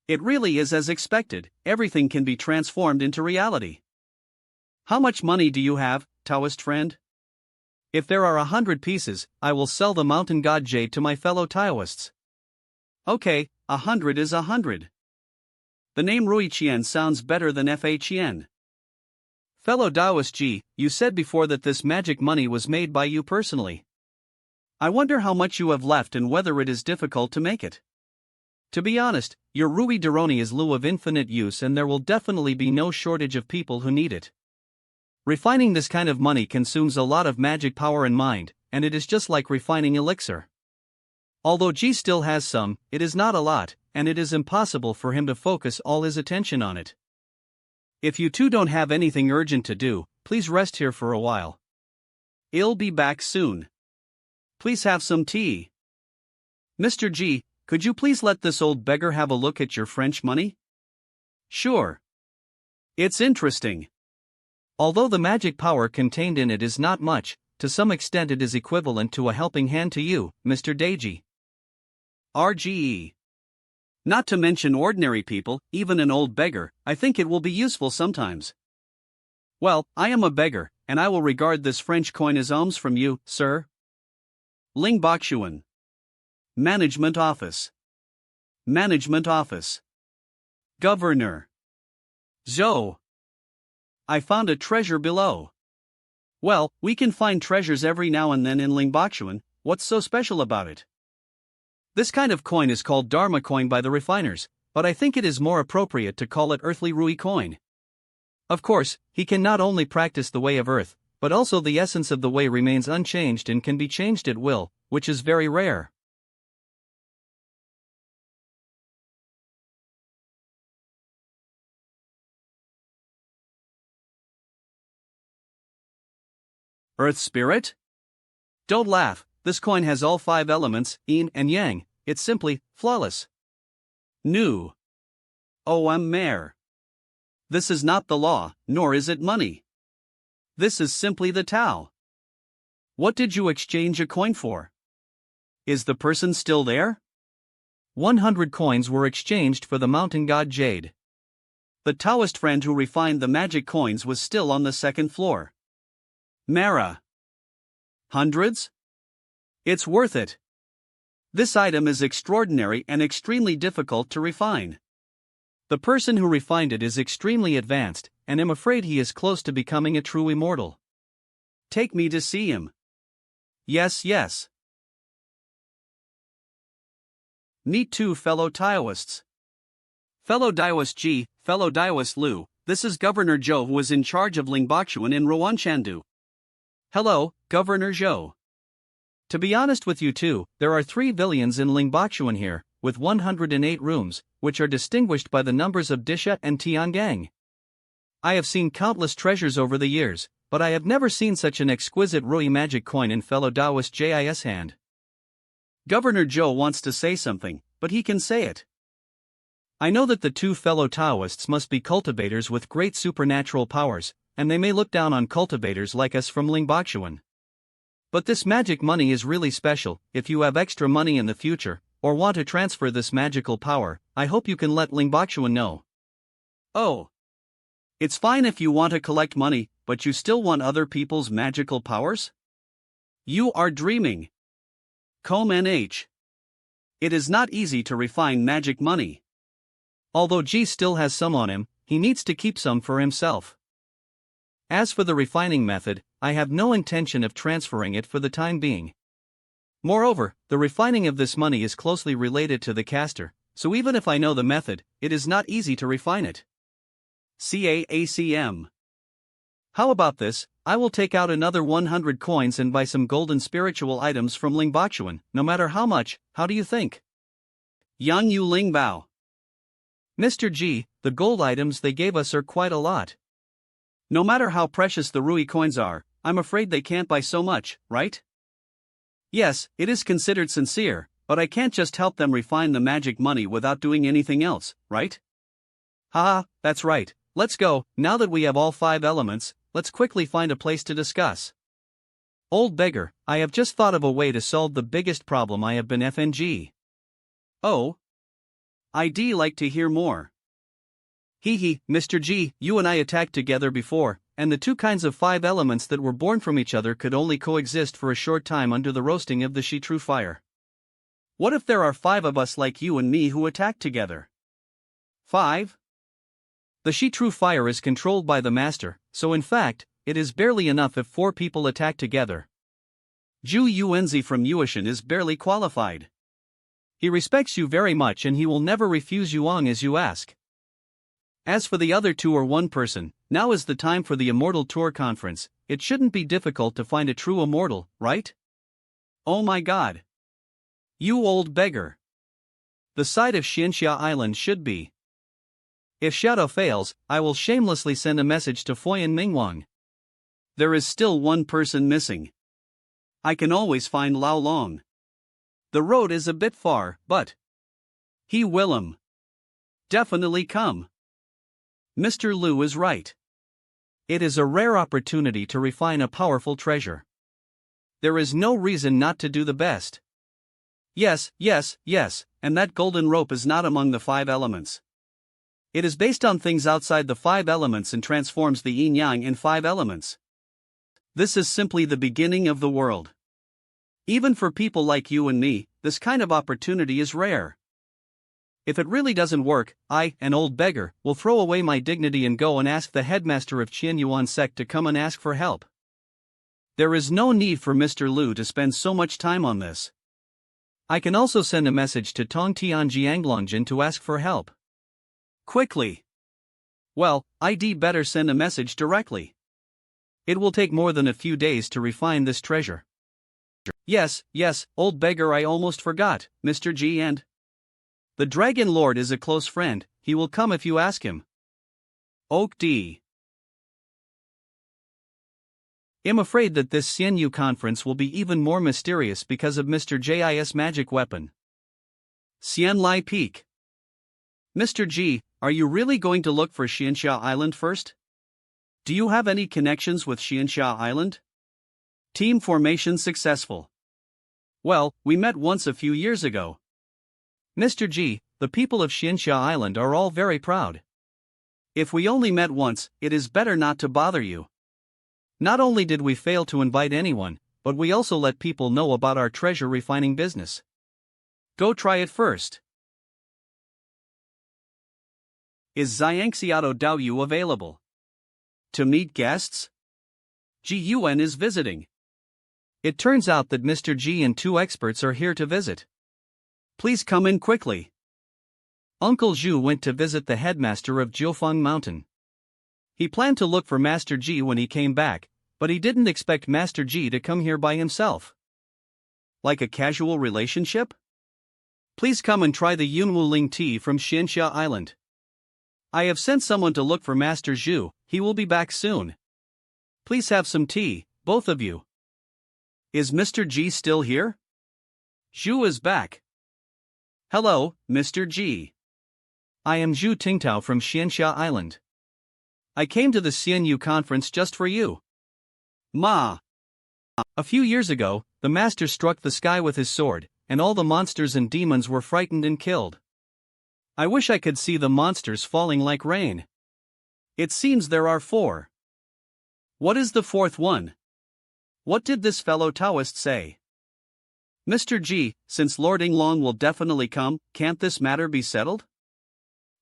It really is as expected, everything can be transformed into reality. How much money do you have, Taoist friend? If there are 100 pieces, I will sell the Mountain God Jade to my fellow Taoists. Okay, 100 is 100. The name Rui Qian sounds better than Fa Qian. Fellow Taoist G, you said before that this magic money was made by you personally. I wonder how much you have left and whether it is difficult to make it. To be honest, your Rui Deroni is Lu of infinite use and there will definitely be no shortage of people who need it. Refining this kind of money consumes a lot of magic power and mind, and it is just like refining elixir. Although G still has some, it is not a lot, and it is impossible for him to focus all his attention on it. If you 2 don't have anything urgent to do, please please rest here for a while. I'll be back soon. Please have some tea. Mr. G, could you please let this old beggar have a look at your French money? Sure. It's interesting. Although the magic power contained in it is not much, to some extent it is equivalent to a helping hand to you, Mr. Deji. RGE. Not to mention ordinary people, even an old beggar, I think it will be useful sometimes. Well, I am a beggar, and I will regard this French coin as alms from you, sir. Ling Bakshuan. Management Office. Management Office. Governor. Zhou. I found a treasure below. Well, we can find treasures every now and then in Ling Bakshuan. What's so special about it? This kind of coin is called Dharma coin by the refiners, but I think it is more appropriate to call it earthly Rui coin. Of course, he can not only practice the way of earth, but also the essence of the way remains unchanged and can be changed at will, which is very rare. Earth Spirit? Don't laugh, this coin has all 5 elements, yin and yang, it's simply flawless. Nu. Mare. This is not the law, nor is it money. This is simply the Tao. What did you exchange a coin for? Is the person still there? 100 coins were exchanged for the mountain god Jade. The Taoist friend who refined the magic coins was still on the 2nd floor. Mara. Hundreds? It's worth it. This item is extraordinary and extremely difficult to refine. The person who refined it is extremely advanced, and I'm afraid he is close to becoming a true immortal. Take me to see him. Yes, yes. Meet 2 fellow Taoists. Fellow Taoist G, fellow Taoist Lu, this is Governor Zhou who is in charge of Ling Bakshuan in Rowanshandu. Hello, Governor Zhou. To be honest with you two, there are 3 villians in Ling Bakshuan here, with 108 rooms, which are distinguished by the numbers of Disha and Tiangang. I have seen countless treasures over the years, but I have never seen such an exquisite Rui magic coin in fellow Taoist Jis hand. Governor Zhou wants to say something, but he can say it. I know that the 2 fellow Taoists must be cultivators with great supernatural powers, and they may look down on cultivators like us from Ling Bakshuan. But this magic money is really special. If you have extra money in the future, or want to transfer this magical power, I hope you can let Ling Bakshuan know. Oh. It's fine if you want to collect money, but you still want other people's magical powers? You are dreaming. Com NH. It is not easy to refine magic money. Although G still has some on him, he needs to keep some for himself. As for the refining method, I have no intention of transferring it for the time being. Moreover, the refining of this money is closely related to the caster, so even if I know the method, it is not easy to refine it. CAACM. How about this? I will take out another 100 coins and buy some golden spiritual items from Ling Bakshuan, no matter how much. How do you think? Yang Yu Ling Bao. Mr. G, the gold items they gave us are quite a lot. No matter how precious the Rui coins are, I'm afraid they can't buy so much, right? Yes, it is considered sincere, but I can't just help them refine the magic money without doing anything else, right? Haha, that's right. Let's go. Now that we have all 5 elements, let's quickly find a place to discuss. Old beggar, I have just thought of a way to solve the biggest problem I have been FNG. Oh? I'd like to hear more. Hee, Mr. G, you and I attacked together before, and the 2 kinds of 5 elements that were born from each other could only coexist for a short time under the roasting of the Shi True Fire. What if there are 5 of us like you and me who attack together? 5? The Shi True Fire is controlled by the master, so in fact, it is barely enough if 4 people attack together. Zhu Yuanzi from Yuashan is barely qualified. He respects you very much and he will never refuse Yuan as you ask. As for the other 2 or 1 person, now is the time for the Immortal Tour Conference. It shouldn't be difficult to find a true immortal, right? Oh my god. You old beggar. The site of Xianxia Island should be. If Shadow fails, I will shamelessly send a message to Foyan Mingwang. There is still one person missing. I can always find Lao Long. The road is a bit far, but he will definitely come. Mr. Liu is right. It is a rare opportunity to refine a powerful treasure. There is no reason not to do the best. Yes, and that golden rope is not among the 5 elements. It is based on things outside the 5 elements and transforms the yin-yang in 5 elements. This is simply the beginning of the world. Even for people like you and me, this kind of opportunity is rare. If it really doesn't work, I, an old beggar, will throw away my dignity and go and ask the headmaster of Yuan sect to come and ask for help. There is no need for Mr. Liu to spend so much time on this. I can also send a message to Tong Tianjianglongjin to ask for help. Quickly. Well, I'd better send a message directly. It will take more than a few days to refine this treasure. Yes, old beggar, I almost forgot, Mr. G, and the Dragon Lord is a close friend, he will come if you ask him. Oak D. I'm afraid that this Xianyu conference will be even more mysterious because of Mr. J's magic weapon. Xian Lai Peak. Mr. G, are you really going to look for Xianxia Island first? Do you have any connections with Xianxia Island? Team formation successful. Well, we met once a few years ago. Mr. G, the people of Xianxia Island are all very proud. If we only met once, it is better not to bother you. Not only did we fail to invite anyone, but we also let people know about our treasure refining business. Go try it first. Is Xiangxiao Daoyu available to meet guests? Yuan is visiting. It turns out that Mr. G and 2 experts are here to visit. Please come in quickly. Uncle Zhu went to visit the headmaster of Jiufeng Mountain. He planned to look for Master G when he came back, but he didn't expect Master G to come here by himself. Like a casual relationship? Please come and try the Yunwuling tea from Xianxia Island. I have sent someone to look for Master Zhu, he will be back soon. Please have some tea, both of you. Is Mr. G still here? Zhu is back. Hello, Mr. G. I am Zhu Tingtao from Xianxia Island. I came to the Xianyu conference just for you. Ma. A few years ago, the master struck the sky with his sword, and all the monsters and demons were frightened and killed. I wish I could see the monsters falling like rain. It seems there are 4. What is the 4th one? What did this fellow Taoist say? Mr. G, since Lord Inglong will definitely come, can't this matter be settled?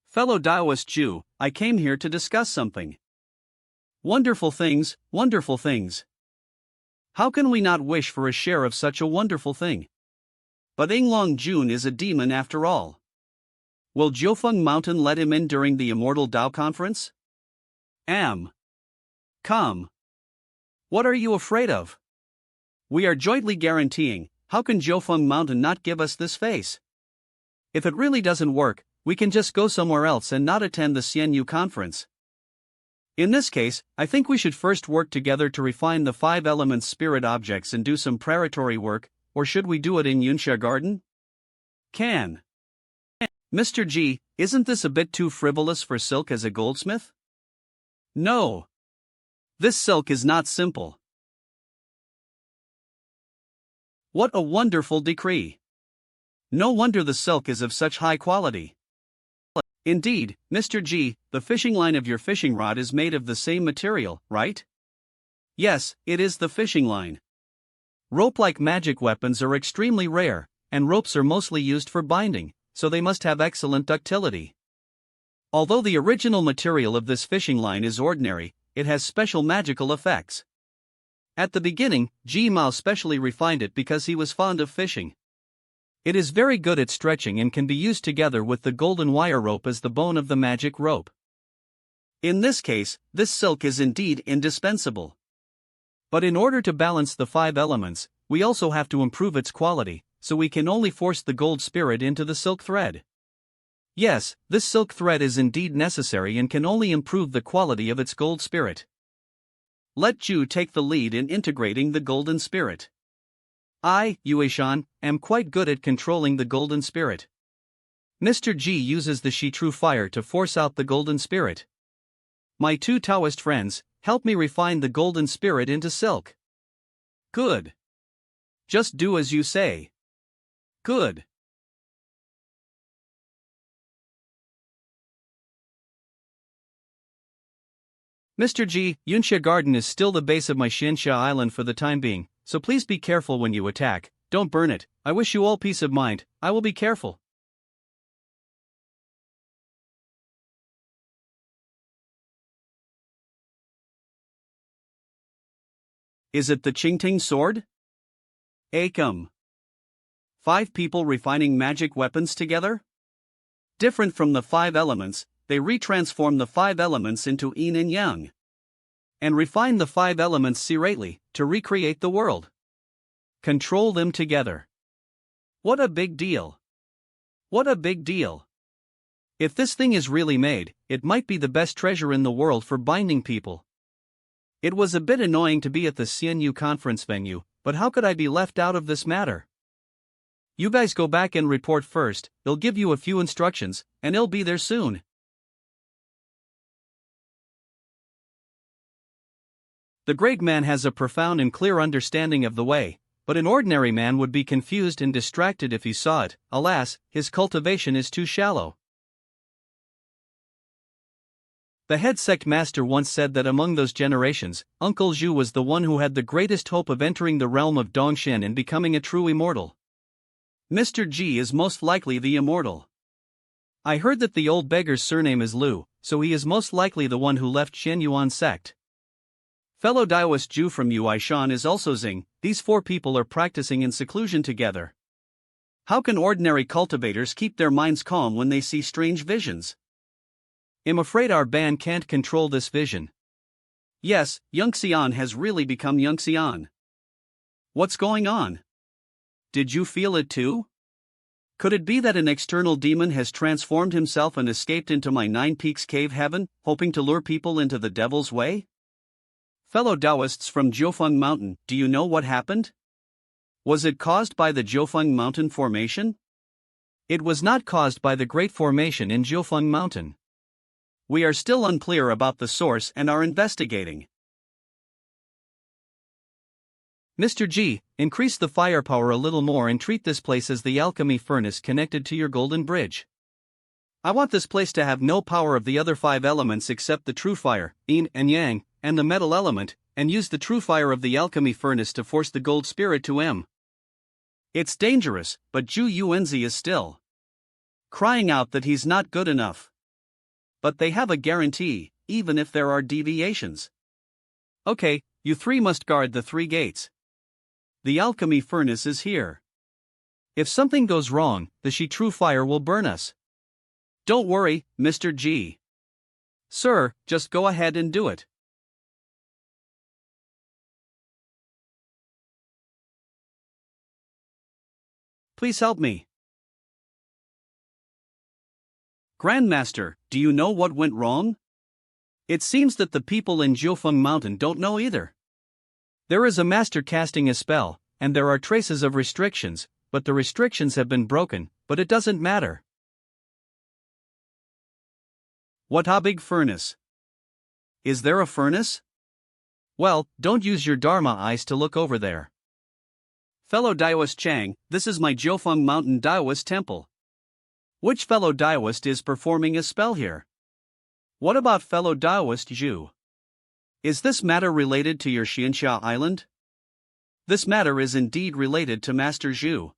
Fellow Taoist Jew, I came here to discuss something. Wonderful things, wonderful things. How can we not wish for a share of such a wonderful thing? But Inglong Jun is a demon after all. Will Jiufeng Mountain let him in during the Immortal Dao Conference? Come. What are you afraid of? We are jointly guaranteeing, how can Jiufeng Mountain not give us this face? If it really doesn't work, we can just go somewhere else and not attend the Xianyu conference. In this case, I think we should first work together to refine the 5 elements spirit objects and do some preparatory work, or should we do it in Yunxia Garden? Can. Mr. G, isn't this a bit too frivolous for silk as a goldsmith? No. This silk is not simple. What a wonderful decree. No wonder the silk is of such high quality. Indeed, Mr. G, the fishing line of your fishing rod is made of the same material, right? Yes, it is the fishing line. Rope-like magic weapons are extremely rare, and ropes are mostly used for binding, so they must have excellent ductility. Although the original material of this fishing line is ordinary, it has special magical effects. At the beginning, Ji Mao specially refined it because he was fond of fishing. It is very good at stretching and can be used together with the golden wire rope as the bone of the magic rope. In this case, this silk is indeed indispensable. But in order to balance the 5 elements, we also have to improve its quality, so we can only force the gold spirit into the silk thread. Yes, this silk thread is indeed necessary and can only improve the quality of its gold spirit. Let Ju take the lead in integrating the golden spirit. I, Yuan, am quite good at controlling the golden spirit. Mr. G uses the Shi True Fire to force out the golden spirit. My two Taoist friends help me refine the golden spirit into silk. Good. Just do as you say. Good. Mr. G, Yunsha Garden is still the base of my Xinsha Island for the time being, so please be careful when you attack. Don't burn it. I wish you all peace of mind. I will be careful. Is it the Qingting sword? Acum. 5 people refining magic weapons together? Different from the 5 elements, they retransform the 5 elements into yin and yang. And refine the 5 elements separately to recreate the world. Control them together. What a big deal. What a big deal. If this thing is really made, it might be the best treasure in the world for binding people. It was a bit annoying to be at the CNU conference venue, but how could I be left out of this matter? You guys go back and report first, they'll give you a few instructions, and it'll be there soon. The great man has a profound and clear understanding of the way, but an ordinary man would be confused and distracted if he saw it. Alas, his cultivation is too shallow. The head sect master once said that among those generations, Uncle Zhu was the one who had the greatest hope of entering the realm of Dongshen and becoming a true immortal. Mr. G is most likely the immortal. I heard that the old beggar's surname is Lu, so he is most likely the one who left Shen Yuan sect. Fellow Daoist Ju from Yuaishan is also Xing. These 4 people are practicing in seclusion together. How can ordinary cultivators keep their minds calm when they see strange visions? I'm afraid our band can't control this vision. Yes, Yunxian has really become Yunxian. What's going on? Did you feel it too? Could it be that an external demon has transformed himself and escaped into my 9 Peaks cave heaven, hoping to lure people into the devil's way? Fellow Taoists from Jiufeng Mountain, do you know what happened? Was it caused by the Jiufeng Mountain formation? It was not caused by the Great Formation in Jiufeng Mountain. We are still unclear about the source and are investigating. Mr. G, increase the firepower a little more and treat this place as the alchemy furnace connected to your golden bridge. I want this place to have no power of the other 5 elements except the true fire, yin and yang, and the metal element, and use the true fire of the alchemy furnace to force the gold spirit to M. It's dangerous, but Zhu Yuanzi is still crying out that he's not good enough. But they have a guarantee, even if there are deviations. Okay, you 3 must guard the 3 gates. The alchemy furnace is here. If something goes wrong, the Shi True Fire will burn us. Don't worry, Mr. G. Sir, just go ahead and do it. Please help me. Grandmaster, do you know what went wrong? It seems that the people in Jiufeng Mountain don't know either. There is a master casting a spell, and there are traces of restrictions, but the restrictions have been broken, but it doesn't matter. What a big furnace. Is there a furnace? Well, don't use your Dharma eyes to look over there. Fellow Daoist Chang, this is my Jiufeng Mountain Daoist temple. Which fellow Daoist is performing a spell here? What about fellow Daoist Zhu? Is this matter related to your Xinsha Island? This matter is indeed related to Master Zhu.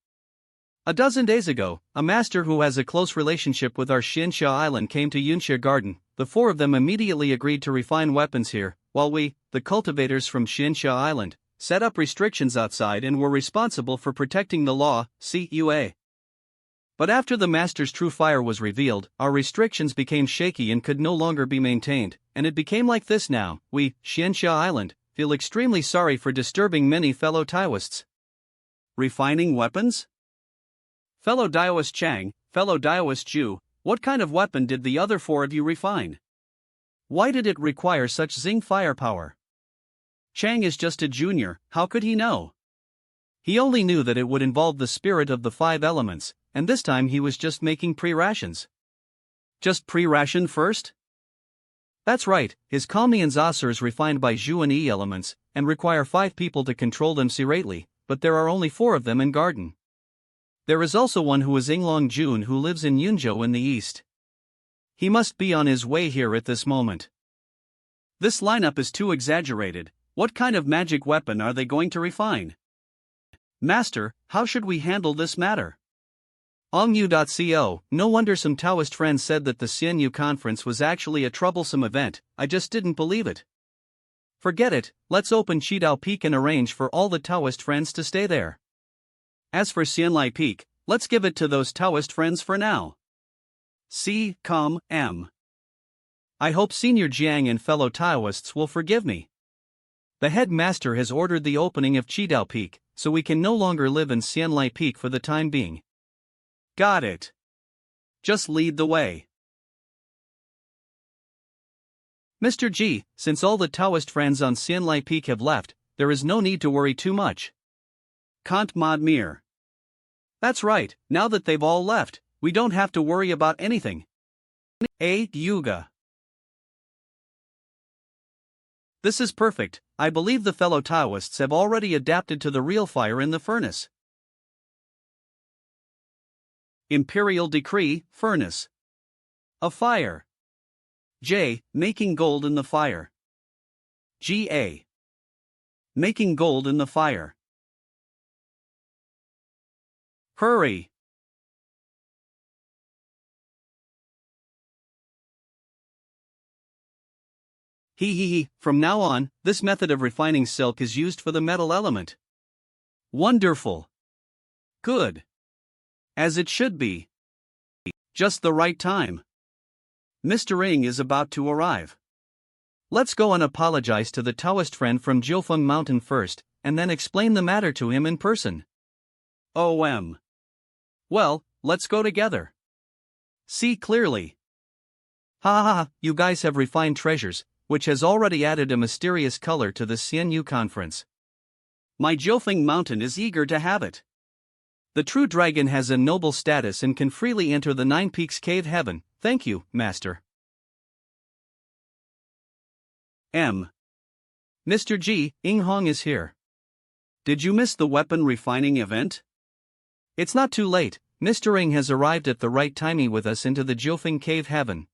A dozen days ago, a master who has a close relationship with our Xinsha Island came to Yunsha Garden. The 4 of them immediately agreed to refine weapons here, while we, the cultivators from Xinsha Island, set up restrictions outside and were responsible for protecting the law, CUA. But after the Master's true fire was revealed, our restrictions became shaky and could no longer be maintained, and it became like this now. We, Xinsha Island, feel extremely sorry for disturbing many fellow Taoists. Refining weapons? Fellow Daoist Chang, fellow Daoist Zhu, what kind of weapon did the other 4 of you refine? Why did it require such Xing firepower? Chang is just a junior, how could he know? He only knew that it would involve the spirit of the 5 elements, and this time he was just making pre-rations. Just pre-ration first? That's right, his Kalmian's Asurs refined by Yuan elements, and require 5 people to control them separately, but there are only 4 of them in garden. There is also one who is Inglong Jun who lives in Yunzhou in the east. He must be on his way here at this moment. This lineup is too exaggerated. What kind of magic weapon are they going to refine? Master, how should we handle this matter? Ongyu.co, no wonder some Taoist friends said that the Xianyu conference was actually a troublesome event, I just didn't believe it. Forget it, let's open Qidao Peak and arrange for all the Taoist friends to stay there. As for Xianlai Peak, let's give it to those Taoist friends for now. M. I hope Senior Jiang and fellow Taoists will forgive me. The headmaster has ordered the opening of Qidao Peak, so we can no longer live in Xianlai Peak for the time being. Got it. Just lead the way. Mr. G, since all the Taoist friends on Xianlai Peak have left, there is no need to worry too much. Kant Mod Mir. That's right, now that they've all left, we don't have to worry about anything. Yuga. This is perfect, I believe the fellow Taoists have already adapted to the real fire in the furnace. Imperial Decree, Furnace. A fire. J. Making gold in the fire. G.A. Making gold in the fire. Hurry. From now on, this method of refining silk is used for the metal element. Wonderful. Good. As it should be. Just the right time. Mr. Ing is about to arrive. Let's go and apologize to the Taoist friend from Jiufeng Mountain first, and then explain the matter to him in person. Well, let's go together. See clearly. You guys have refined treasures, which has already added a mysterious color to the Xianyu conference. My Jiufeng Mountain is eager to have it. The true dragon has a noble status and can freely enter the 9 Peaks Cave Heaven, thank you, Master. Mr. G, Ing Hong is here. Did you miss the weapon refining event? It's not too late, Mr. Ing has arrived at the right timing with us into the Jiufeng Cave Heaven.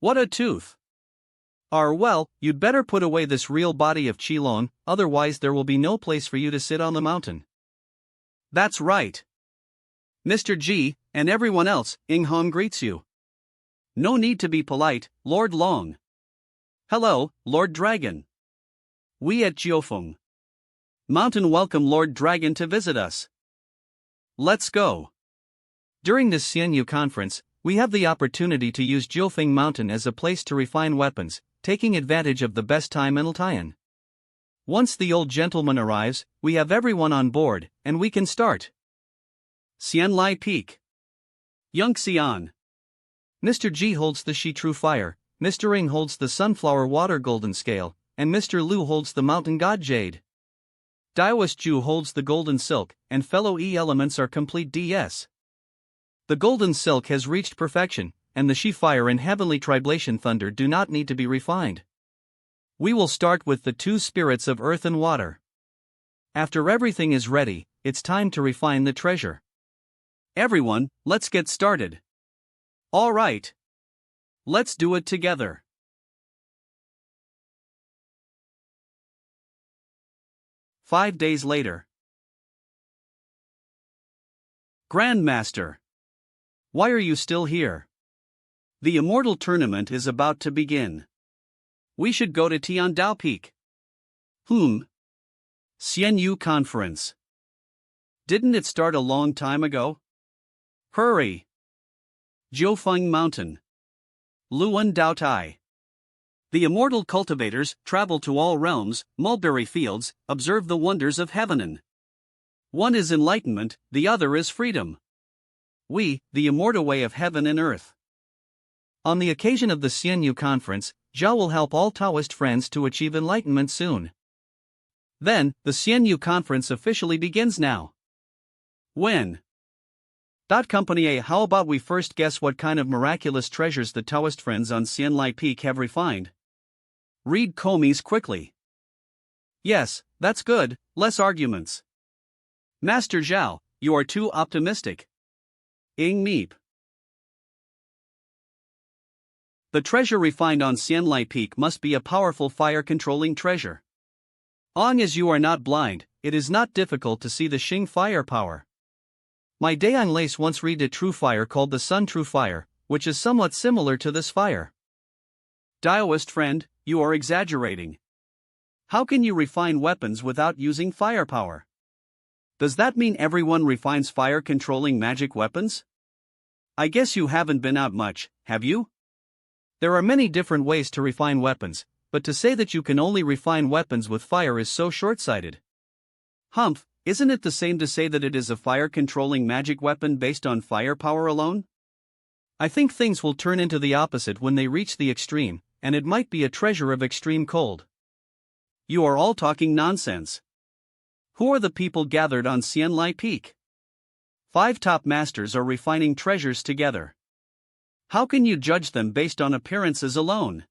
What a tooth! Well, you'd better put away this real body of Qilong, otherwise there will be no place for you to sit on the mountain. That's right. Mr. G, and everyone else, Ing Hong greets you. No need to be polite, Lord Long. Hello, Lord Dragon. We at Jiufeng Mountain welcome Lord Dragon to visit us. Let's go. During this Xianyu conference, we have the opportunity to use Jiufeng Mountain as a place to refine weapons, taking advantage of the best time in Ltian. Once the old gentleman arrives, we have everyone on board, and we can start. Xianlai Peak. Yongxian. Mr. G holds the Shi True Fire, Mr. Ing holds the Sunflower Water Golden Scale, and Mr. Lu holds the Mountain God Jade. Daoist Ju holds the Golden Silk, and fellow E elements are complete DS. The Golden Silk has reached perfection, and the Shi Fire and Heavenly Triblation Thunder do not need to be refined. We will start with the 2 spirits of earth and water. After everything is ready, it's time to refine the treasure. Everyone, let's get started. All right. Let's do it together. Five days later. Grandmaster. Why are you still here? The Immortal Tournament is about to begin. We should go to Tiandao Peak. Xianyu Conference. Didn't it start a long time ago? Hurry. Jiufeng Mountain. Luan Dao Tai. The immortal cultivators travel to all realms, mulberry fields, observe the wonders of heaven. One is enlightenment, the other is freedom. We, the immortal way of heaven and earth. On the occasion of the Xianyu conference, Zhao will help all Taoist friends to achieve enlightenment soon. Then, the Xianyu conference officially begins now. When? Company A. How about we first guess what kind of miraculous treasures the Taoist friends on Xianlai Peak have refined? Read Komi's quickly. Yes, that's good, less arguments. Master Zhao, you are too optimistic. Ing Meep. The treasure refined on Xianlai Peak must be a powerful fire-controlling treasure. Long as you are not blind, it is not difficult to see the Xing fire power. My Dayang Lace once read a true fire called the Sun True Fire, which is somewhat similar to this fire. Taoist friend, you are exaggerating. How can you refine weapons without using firepower? Does that mean everyone refines fire-controlling magic weapons? I guess you haven't been out much, have you? There are many different ways to refine weapons, but to say that you can only refine weapons with fire is so short-sighted. Humph, isn't it the same to say that it is a fire-controlling magic weapon based on firepower alone? I think things will turn into the opposite when they reach the extreme, and it might be a treasure of extreme cold. You are all talking nonsense. Who are the people gathered on Xianlai Peak? 5 top masters are refining treasures together. How can you judge them based on appearances alone?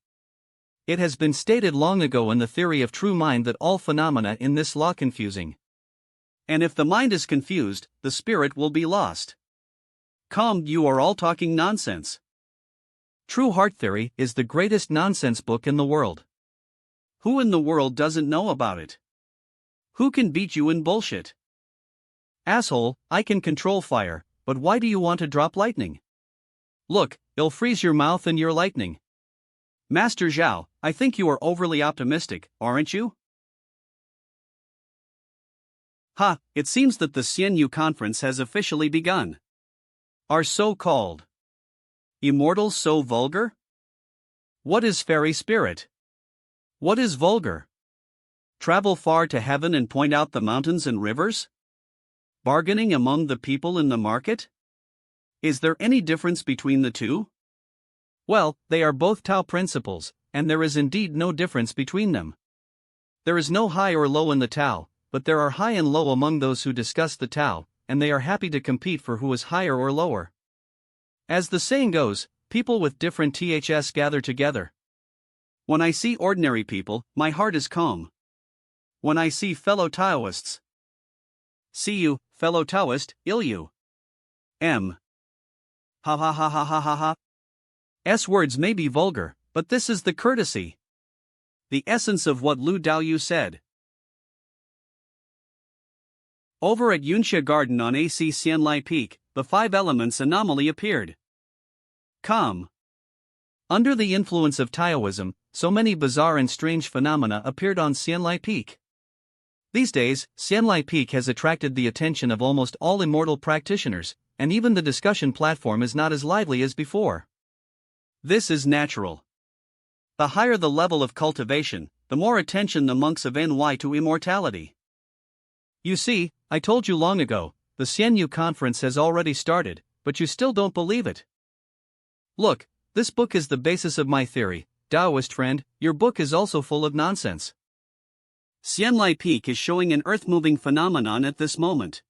It has been stated long ago in the theory of true mind that all phenomena in this law confusing. And if the mind is confused, the spirit will be lost. Come, you are all talking nonsense. True Heart Theory is the greatest nonsense book in the world. Who in the world doesn't know about it? Who can beat you in bullshit? Asshole, I can control fire, but why do you want to drop lightning? Look, it'll freeze your mouth and your lightning. Master Zhao, I think you are overly optimistic, aren't you? Ha, it seems that the Xianyu conference has officially begun. Are so-called immortals so vulgar? What is fairy spirit? What is vulgar? Travel far to heaven and point out the mountains and rivers? Bargaining among the people in the market? Is there any difference between the two? Well, they are both Tao principles, and there is indeed no difference between them. There is no high or low in the Tao, but there are high and low among those who discuss the Tao, and they are happy to compete for who is higher or lower. As the saying goes, people with different THS gather together. When I see ordinary people, my heart is calm. When I see fellow Taoists. See you, fellow Taoist, Ilyu. M. Ha ha ha ha ha ha ha. S words may be vulgar, but this is the courtesy. The essence of what Lu Daoyu said. Over at Yunxia Garden on AC Xianlai Peak, the 5 elements anomaly appeared. Come. Under the influence of Taoism, so many bizarre and strange phenomena appeared on Xianlai Peak. These days, Xianlai Peak has attracted the attention of almost all immortal practitioners, and even the discussion platform is not as lively as before. This is natural. The higher the level of cultivation, the more attention the monks of NY to immortality. You see, I told you long ago, the Xianyu conference has already started, but you still don't believe it. Look, this book is the basis of my theory. Taoist friend, your book is also full of nonsense. Xianlai Peak is showing an earth-moving phenomenon at this moment.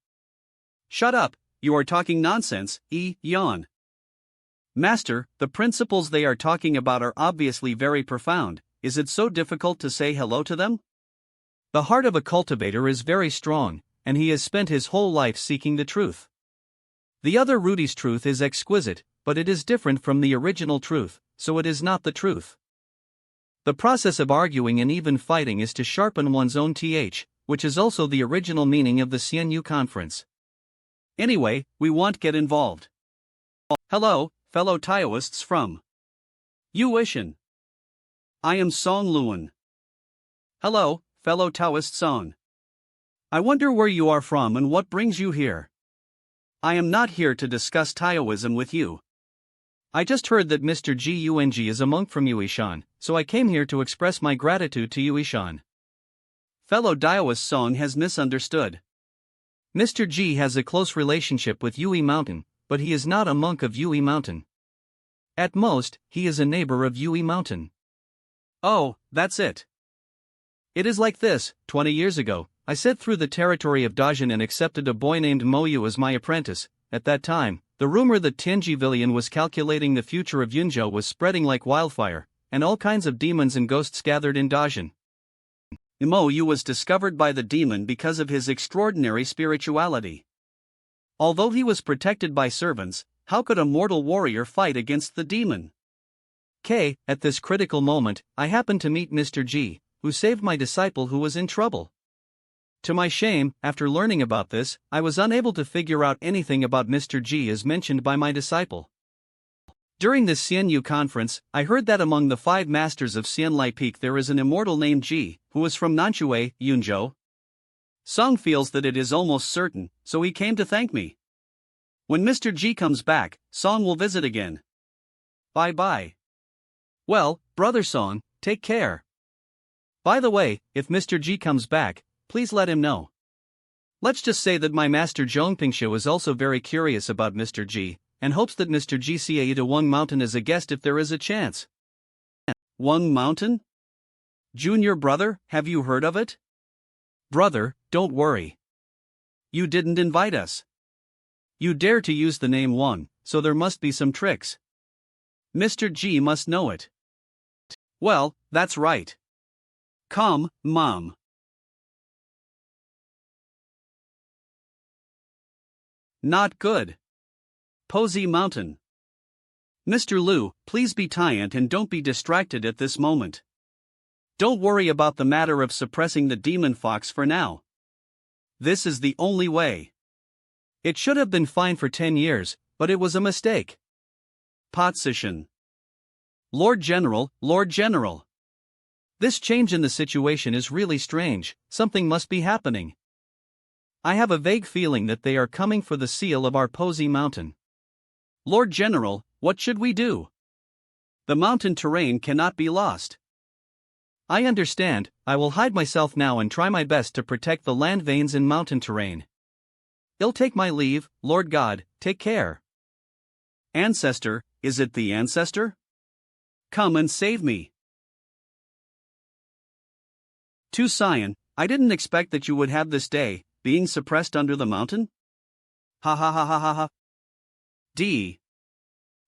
Shut up, you are talking nonsense, Yuan. Master, the principles they are talking about are obviously very profound. Is it so difficult to say hello to them? The heart of a cultivator is very strong, and he has spent his whole life seeking the truth. The other Rudy's truth is exquisite, but it is different from the original truth, so it is not the truth. The process of arguing and even fighting is to sharpen one's own th, which is also the original meaning of the Xianyu conference. Anyway, we won't get involved. Hello, fellow Taoists from Yuishan. I am Song Luan. Hello, fellow Taoist Song. I wonder where you are from and what brings you here. I am not here to discuss Taoism with you. I just heard that Mr. Yung is a monk from Yuishan, so I came here to express my gratitude to Yuishan. Fellow Taoist Song has misunderstood. Mr. G has a close relationship with Yui Mountain, but he is not a monk of Yui Mountain. At most, he is a neighbor of Yui Mountain. Oh, that's it. It is like this: 20 years ago, I set through the territory of Dajin and accepted a boy named Moyu as my apprentice. At that time, the rumor that Tianji Villian was calculating the future of Yunzhou was spreading like wildfire, and all kinds of demons and ghosts gathered in Dajin. Moyu was discovered by the demon because of his extraordinary spirituality. Although he was protected by servants, how could a mortal warrior fight against the demon? At this critical moment, I happened to meet Mr. G, who saved my disciple who was in trouble. To my shame, after learning about this, I was unable to figure out anything about Mr. G as mentioned by my disciple. During this Xianyu conference, I heard that among the 5 masters of Xianlai Peak there is an immortal named Ji, who is from Nanshui, Yunzhou. Song feels that it is almost certain, so he came to thank me. When Mr. G comes back, Song will visit again. Bye-bye. Well, brother Song, take care. By the way, if Mr. G comes back, please let him know. Let's just say that my master Zhongpingshu is also very curious about Mr. G, and hopes that Mr. G see to Wang Mountain as a guest if there is a chance. Wang Mountain? Junior brother, have you heard of it? Brother, don't worry. You didn't invite us. You dare to use the name Wang, so there must be some tricks. Mr. G must know it. Well, that's right. Come, Mom. Not good. Posy Mountain. Mr. Liu, please be quiet and don't be distracted at this moment. Don't worry about the matter of suppressing the demon fox for now. This is the only way. It should have been fine for 10 years, but it was a mistake. Position. Lord General, Lord General. This change in the situation is really strange. Something must be happening. I have a vague feeling that they are coming for the seal of our Posy Mountain. Lord General, what should we do? The mountain terrain cannot be lost. I understand. I will hide myself now and try my best to protect the land veins and mountain terrain. I'll take my leave, Lord God, take care. Ancestor, is it the ancestor? Come and save me. To Sion, I didn't expect that you would have this day, being suppressed under the mountain? Ha ha ha ha ha ha. D.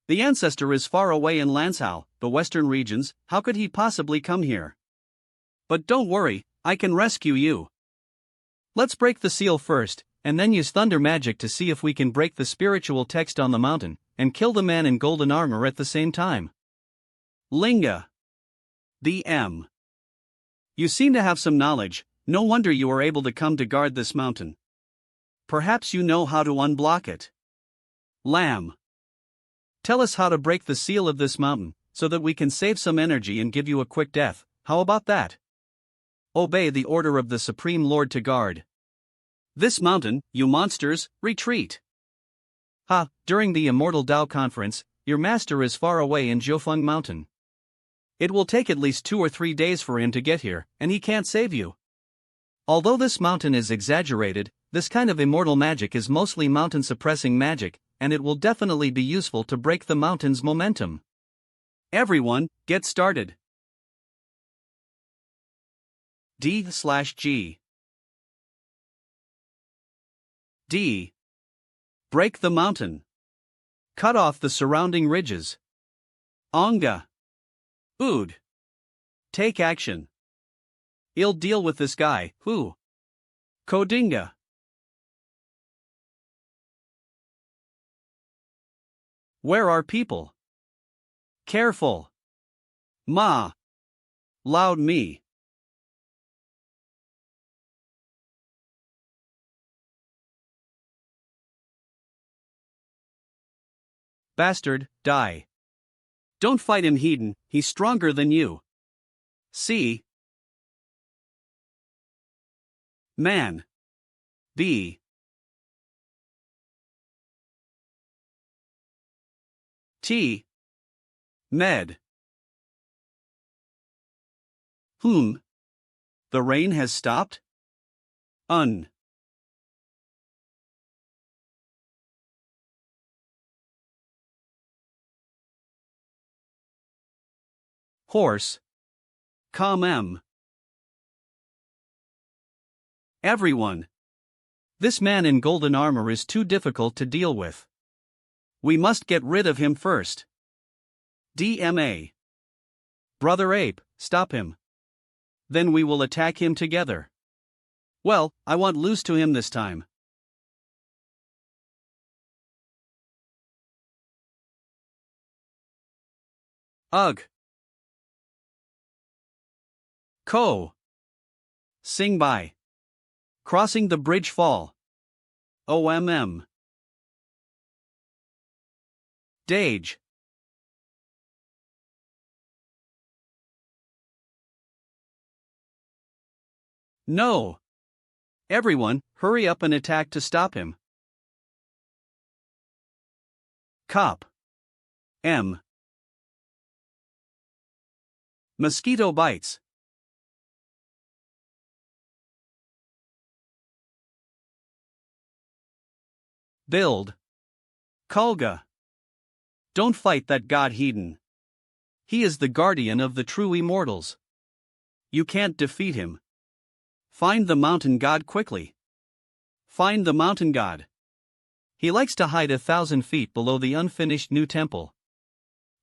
The ancestor is far away in Lanzhou, the western regions. How could he possibly come here? But don't worry, I can rescue you. Let's break the seal first, and then use thunder magic to see if we can break the spiritual text on the mountain, and kill the man in golden armor at the same time. Linga. DM. You seem to have some knowledge, no wonder you are able to come to guard this mountain. Perhaps you know how to unblock it. Lamb. Tell us how to break the seal of this mountain, so that we can save some energy and give you a quick death. How about that? Obey the order of the Supreme Lord to guard this mountain, you monsters, retreat. During the Immortal Tao Conference, your master is far away in Jiufeng Mountain. It will take at least 2 or 3 days for him to get here, and he can't save you. Although this mountain is exaggerated, this kind of immortal magic is mostly mountain-suppressing magic, and it will definitely be useful to break the mountain's momentum. Everyone, get started. D/G. D. Break the mountain. Cut off the surrounding ridges. Onga. Ood. Take action. I'll deal with this guy, who? Kodinga. Where are people? Careful. Ma. Loud me. Bastard, die. Don't fight him, Hedon, he's stronger than you. C. Man. B. T. Med. Whom? The rain has stopped? Un. Horse. Com M. Everyone. This man in golden armor is too difficult to deal with. We must get rid of him first. DMA. Brother Ape, stop him. Then we will attack him together. Well, I want loose to him this time. Ugh. Ko. Sing by. Crossing the bridge fall. OMM. Dage. No. Everyone, hurry up and attack to stop him. Cop. M. Mosquito bites. Build. Kulga. Don't fight that god Hedon. He is the guardian of the true immortals. You can't defeat him. Find the mountain god quickly. Find the mountain god. He likes to hide 1,000 feet below the unfinished new temple.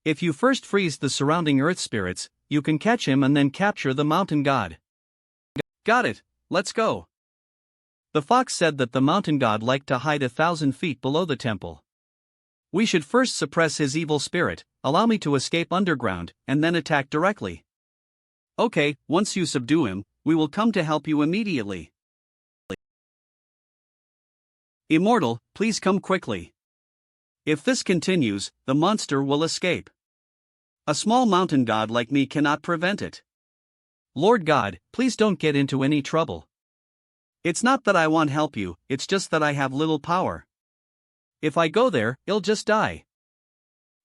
If you first freeze the surrounding earth spirits, you can catch him and then capture the mountain god. Got it, let's go. The fox said that the mountain god liked to hide 1,000 feet below the temple. We should first suppress his evil spirit, allow me to escape underground, and then attack directly. Okay, once you subdue him, we will come to help you immediately. Immortal, please come quickly. If this continues, the monster will escape. A small mountain god like me cannot prevent it. Lord God, please don't get into any trouble. It's not that I won't help you, it's just that I have little power. If I go there, he'll just die.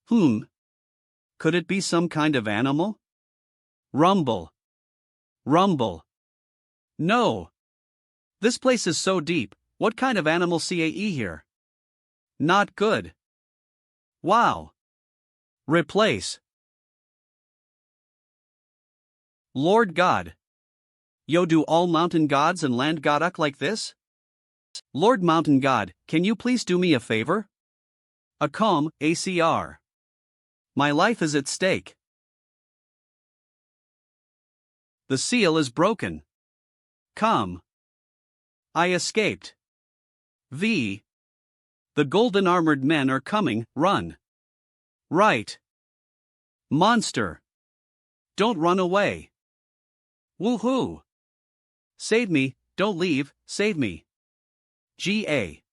Could it be some kind of animal? Rumble. Rumble. No. This place is so deep, what kind of animal CAE here? Not good. Wow. Replace. Lord God. Yo, do all mountain gods and land god act like this? Lord Mountain God, can you please do me a favor? A calm, ACR. My life is at stake. The seal is broken. Calm. I escaped. V. The golden armored men are coming, run. Right. Monster. Don't run away. Woohoo. Save me, don't leave, save me. GA.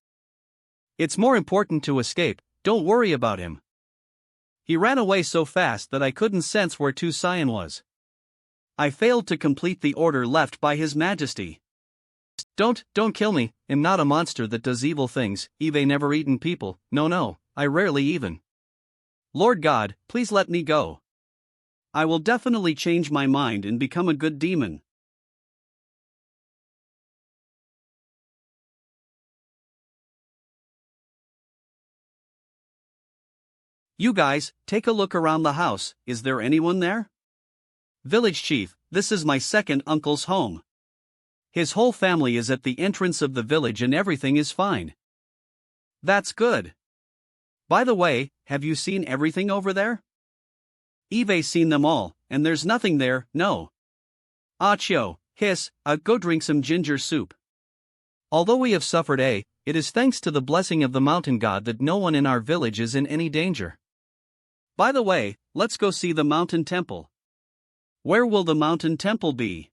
It's more important to escape, don't worry about him. He ran away so fast that I couldn't sense where Tu Cyan was. I failed to complete the order left by His Majesty. Don't kill me, I'm not a monster that does evil things, Eve never eaten people, no, I rarely even. Lord God, please let me go. I will definitely change my mind and become a good demon. You guys, take a look around the house, is there anyone there? Village chief, this is my second uncle's home. His whole family is at the entrance of the village and everything is fine. That's good. By the way, have you seen everything over there? Eve's seen them all, and there's nothing there, no. Achio, hiss, go drink some ginger soup. Although we have suffered it is thanks to the blessing of the mountain god that no one in our village is in any danger. By the way, let's go see the mountain temple. Where will the mountain temple be?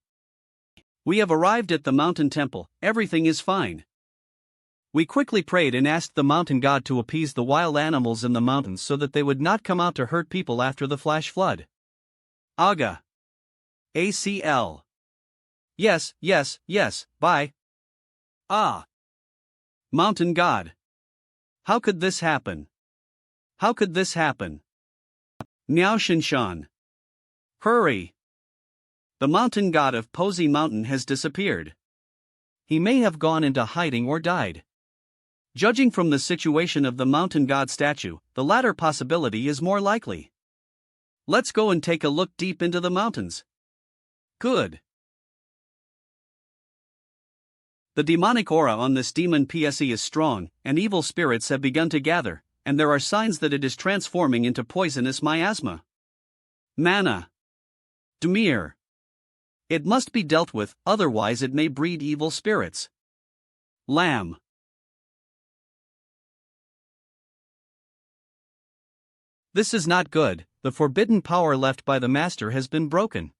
We have arrived at the mountain temple, everything is fine. We quickly prayed and asked the mountain god to appease the wild animals in the mountains so that they would not come out to hurt people after the flash flood. Aga. ACL. Yes, bye. Ah. Mountain god. How could this happen? How could this happen? Miao Shinshan. Hurry. The mountain god of Posey Mountain has disappeared. He may have gone into hiding or died. Judging from the situation of the mountain god statue, the latter possibility is more likely. Let's go and take a look deep into the mountains. Good. The demonic aura on this demon PSE is strong, and evil spirits have begun to gather, and there are signs that it is transforming into poisonous miasma. Mana. Dumir. It must be dealt with, otherwise it may breed evil spirits. Lamb. This is not good. The forbidden power left by the master has been broken.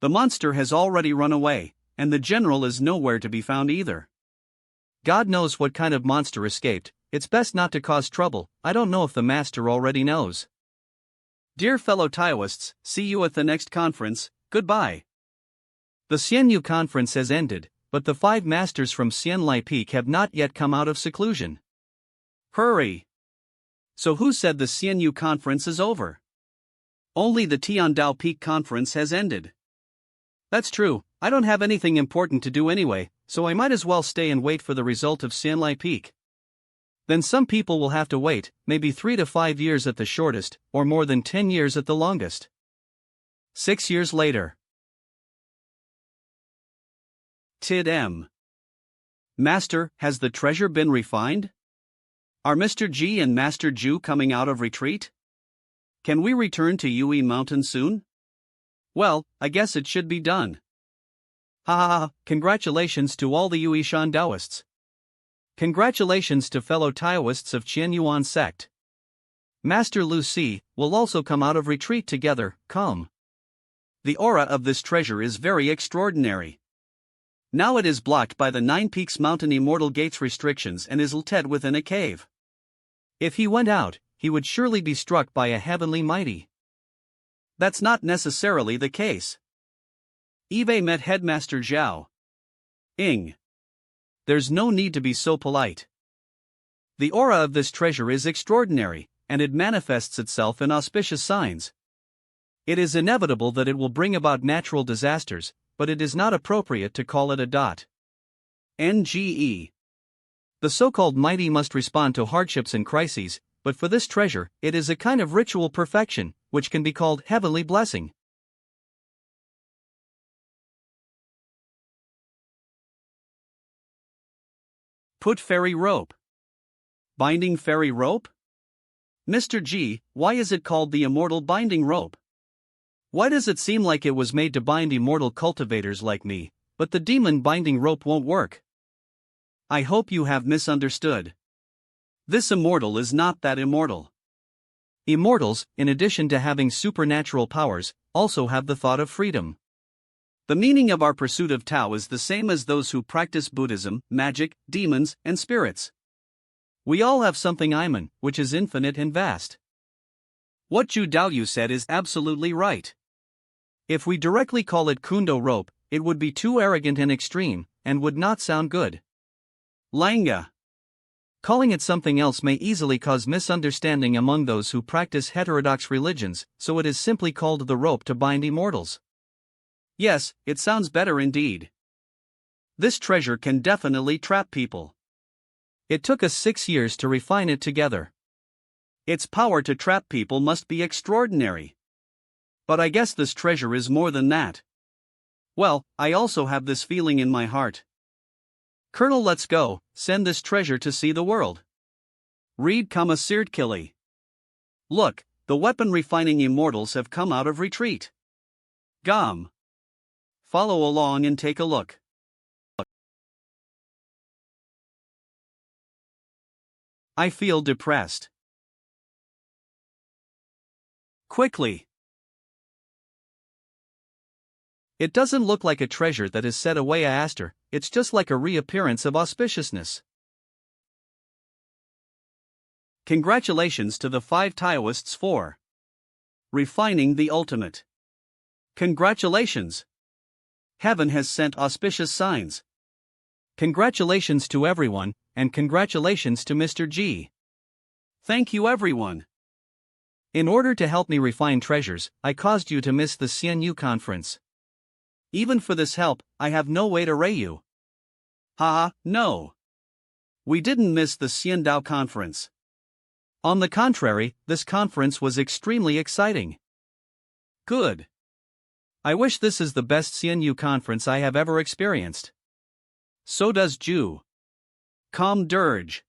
The monster has already run away, and the general is nowhere to be found either. God knows what kind of monster escaped. It's best not to cause trouble. I don't know if the master already knows. Dear fellow Taoists, see you at the next conference. Goodbye. The Xianyu conference has ended, but the 5 masters from Xianlai Peak have not yet come out of seclusion. Hurry! So who said the Xianyu conference is over? Only the Tiandao Peak conference has ended. That's true. I don't have anything important to do anyway, so I might as well stay and wait for the result of Xianlai Peak. Then some people will have to wait, maybe 3 to 5 years at the shortest, or more than 10 years at the longest. 6 years later. Tid M. Master, has the treasure been refined? Are Mr. G and Master Ju coming out of retreat? Can we return to Yui Mountain soon? Well, I guess it should be done. Ha ha ha, congratulations to all the Yui Shan Taoists. Congratulations to fellow Taoists of Qianyuan sect. Master Lu Si will also come out of retreat together, come. The aura of this treasure is very extraordinary. Now it is blocked by the 9 Peaks Mountain Immortal Gates restrictions and is led within a cave. If he went out, he would surely be struck by a heavenly mighty. That's not necessarily the case. Eve met Headmaster Zhao. Ing. There's no need to be so polite. The aura of this treasure is extraordinary, and it manifests itself in auspicious signs. It is inevitable that it will bring about natural disasters, but it is not appropriate to call it a dot. NGE. The so-called mighty must respond to hardships and crises, but for this treasure, it is a kind of ritual perfection, which can be called heavenly blessing. Put fairy rope. Binding fairy rope? Mr. G, why is it called the immortal binding rope? Why does it seem like it was made to bind immortal cultivators like me, but the demon binding rope won't work? I hope you have misunderstood. This immortal is not that immortal. Immortals, in addition to having supernatural powers, also have the thought of freedom. The meaning of our pursuit of Tao is the same as those who practice Buddhism, magic, demons, and spirits. We all have something Iman, which is infinite and vast. What Zhu Daoyu said is absolutely right. If we directly call it Kundo rope, it would be too arrogant and extreme, and would not sound good. Langa. Calling it something else may easily cause misunderstanding among those who practice heterodox religions, so it is simply called the rope to bind immortals. Yes, it sounds better indeed. This treasure can definitely trap people. It took us 6 years to refine it together. Its power to trap people must be extraordinary. But I guess this treasure is more than that. Well, I also have this feeling in my heart. Colonel, let's go, send this treasure to see the world. Read Kamasirt Kili. Look, the weapon refining immortals have come out of retreat. Gum. Follow along and take a look. I feel depressed. Quickly. It doesn't look like a treasure that is set away, I asked her, it's just like a reappearance of auspiciousness. Congratulations to the 5 Taoists for refining the ultimate. Congratulations. Heaven has sent auspicious signs. Congratulations to everyone, and congratulations to Mr. G. Thank you everyone. In order to help me refine treasures, I caused you to miss the Xianyu conference. Even for this help, I have no way to repay you. Haha, no. We didn't miss the Xiandao conference. On the contrary, this conference was extremely exciting. Good. I wish this is the best Xianyu conference I have ever experienced. So does Ju. Calm dirge.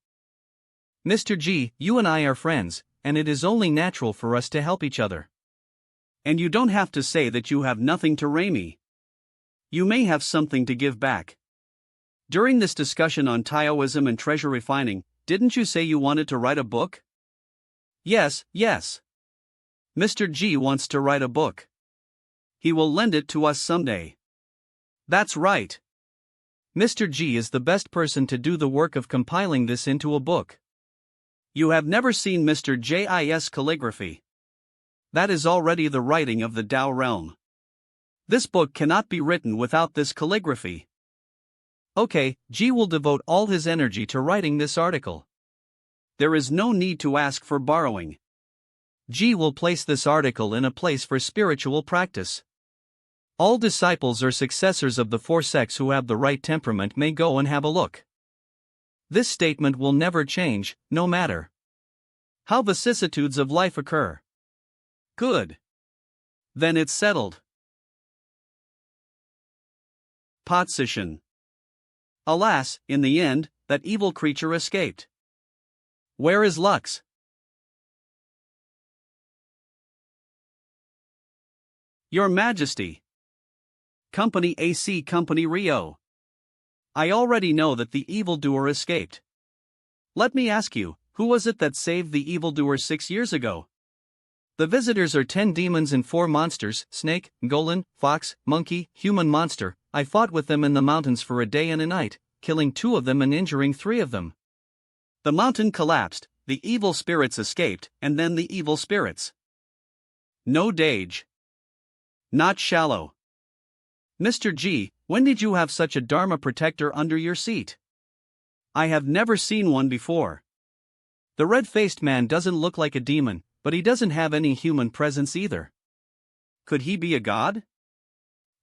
Mr. G, you and I are friends, and it is only natural for us to help each other. And you don't have to say that you have nothing to ray me. You may have something to give back. During this discussion on Taoism and treasure refining, didn't you say you wanted to write a book? Yes, yes. Mr. G wants to write a book. He will lend it to us someday. That's right. Mr. G is the best person to do the work of compiling this into a book. You have never seen Mr. J's calligraphy. That is already the writing of the Tao realm. This book cannot be written without this calligraphy. Okay, G will devote all his energy to writing this article. There is no need to ask for borrowing. G will place this article in a place for spiritual practice. All disciples or successors of the four sects who have the right temperament may go and have a look. This statement will never change, no matter how vicissitudes of life occur. Good. Then it's settled. Position. Alas, in the end, that evil creature escaped. Where is Lux? Your Majesty. Company AC Company Rio. I already know that the evildoer escaped. Let me ask you, who was it that saved the evildoer 6 years ago? The visitors are 10 demons and 4 monsters: snake, golem, fox, monkey, human monster. I fought with them in the mountains for a day and a night, killing 2 of them and injuring 3 of them. The mountain collapsed, the evil spirits escaped, and then the evil spirits. No dage. Not shallow. Mr. G, when did you have such a Dharma protector under your seat? I have never seen one before. The red-faced man doesn't look like a demon, but he doesn't have any human presence either. Could he be a god?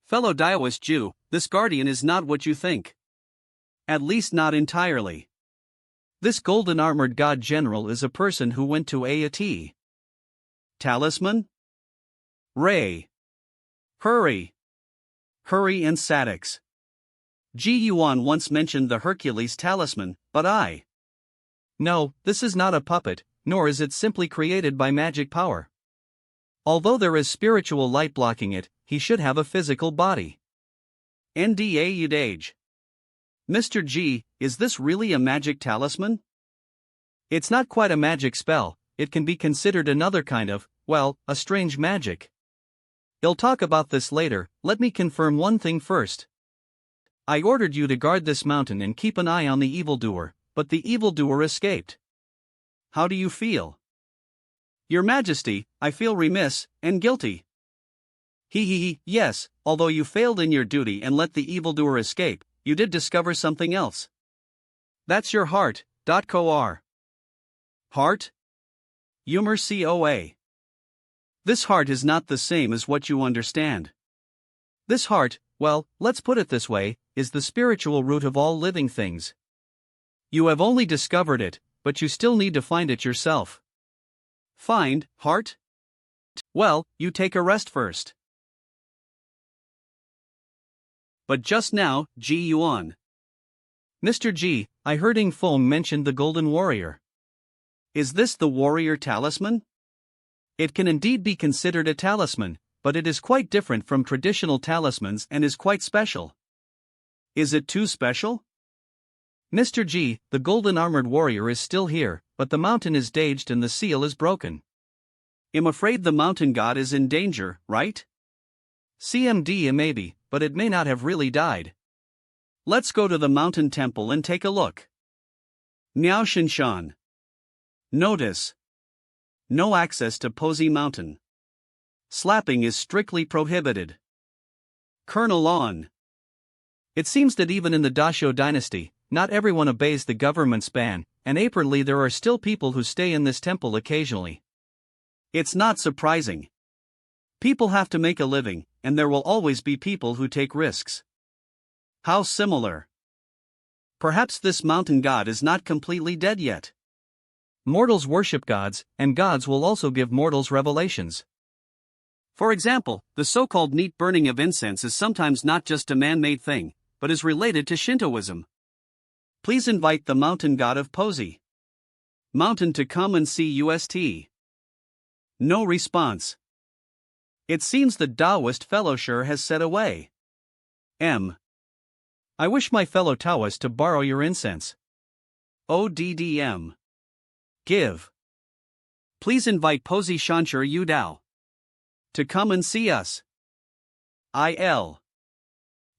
Fellow Taoist Jew, this guardian is not what you think. At least not entirely. This golden-armored god general is a person who went to AAT. Talisman? Ray. Hurry. Hurry and Sadix. Yuan once mentioned the Hercules talisman, but I. No, this is not a puppet, nor is it simply created by magic power. Although there is spiritual light blocking it, he should have a physical body. NDA Udage. Mr. G, is this really a magic talisman? It's not quite a magic spell, it can be considered another kind of, well, a strange magic. You'll talk about this later, let me confirm one thing first. I ordered you to guard this mountain and keep an eye on the evildoer, but the evildoer escaped. How do you feel? Your Majesty, I feel remiss and guilty. Yes, although you failed in your duty and let the evildoer escape, you did discover something else. That's your heart. .cor. Heart? Humor COA. This heart is not the same as what you understand. This heart, well, let's put it this way, is the spiritual root of all living things. You have only discovered it, but you still need to find it yourself. Find, heart? Well, you take a rest first. But just now, Yuan. Mr. G, I heard Ing Feng mention the Golden Warrior. Is this the warrior talisman? It can indeed be considered a talisman, but it is quite different from traditional talismans and is quite special. Is it too special? Mr. G, the golden armored warrior is still here, but the mountain is daged and the seal is broken. I'm afraid the mountain god is in danger, right? CMD maybe, but it may not have really died. Let's go to the mountain temple and take a look. Miao Shinshan. Notice. No access to Posey Mountain. Slapping is strictly prohibited. Colonel On. It seems that even in the Dashio dynasty, not everyone obeys the government's ban, and apparently there are still people who stay in this temple occasionally. It's not surprising. People have to make a living, and there will always be people who take risks. How similar. Perhaps this mountain god is not completely dead yet. Mortals worship gods, and gods will also give mortals revelations. For example, the so-called neat burning of incense is sometimes not just a man-made thing, but is related to Shintoism. Please invite the mountain god of Posey. Mountain to come and see UST. No response. It seems the Taoist fellowship has set away. I wish my fellow Taoist to borrow your incense. ODDM. Give. Please invite Posey Shanshur Yudao to come and see us. IL.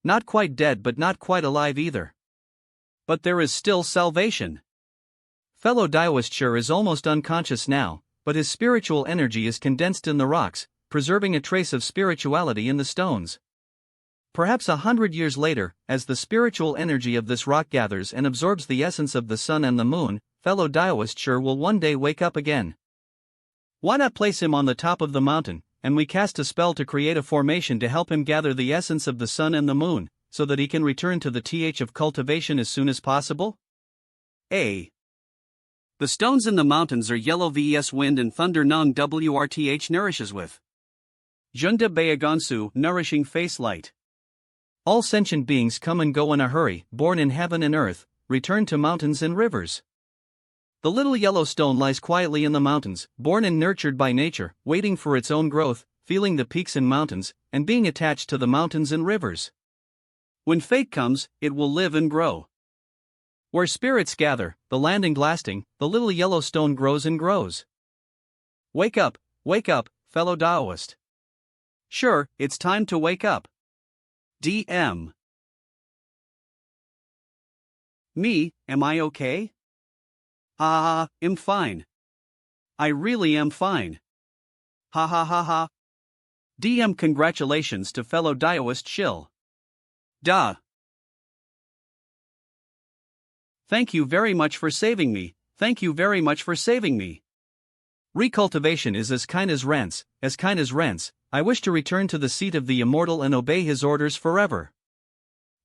Not quite dead but not quite alive either. But there is still salvation. Fellow Taoist Shur is almost unconscious now, but his spiritual energy is condensed in the rocks, preserving a trace of spirituality in the stones. Perhaps 100 years later, as the spiritual energy of this rock gathers and absorbs the essence of the sun and the moon, fellow Taoist Shur will one day wake up again. Why not place him on the top of the mountain, and we cast a spell to create a formation to help him gather the essence of the sun and the moon, so that he can return to the th of cultivation as soon as possible? A. The stones in the mountains are yellow vs wind and thunder non wrth nourishes with. Junda Bayagonsu nourishing face light. All sentient beings come and go in a hurry, born in heaven and earth, return to mountains and rivers. The little yellow stone lies quietly in the mountains, born and nurtured by nature, waiting for its own growth, feeling the peaks and mountains, and being attached to the mountains and rivers. When fate comes, it will live and grow. Where spirits gather, the landing lasting, the little yellow stone grows and grows. Wake up, fellow Taoist. Sure, it's time to wake up. DM. Me, am I okay? I'm fine. I really am fine. Ha ha ha ha. DM congratulations to fellow Taoist Shill. Duh. Thank you very much for saving me, thank you very much for saving me. Recultivation is as kind as rents, I wish to return to the seat of the immortal and obey his orders forever.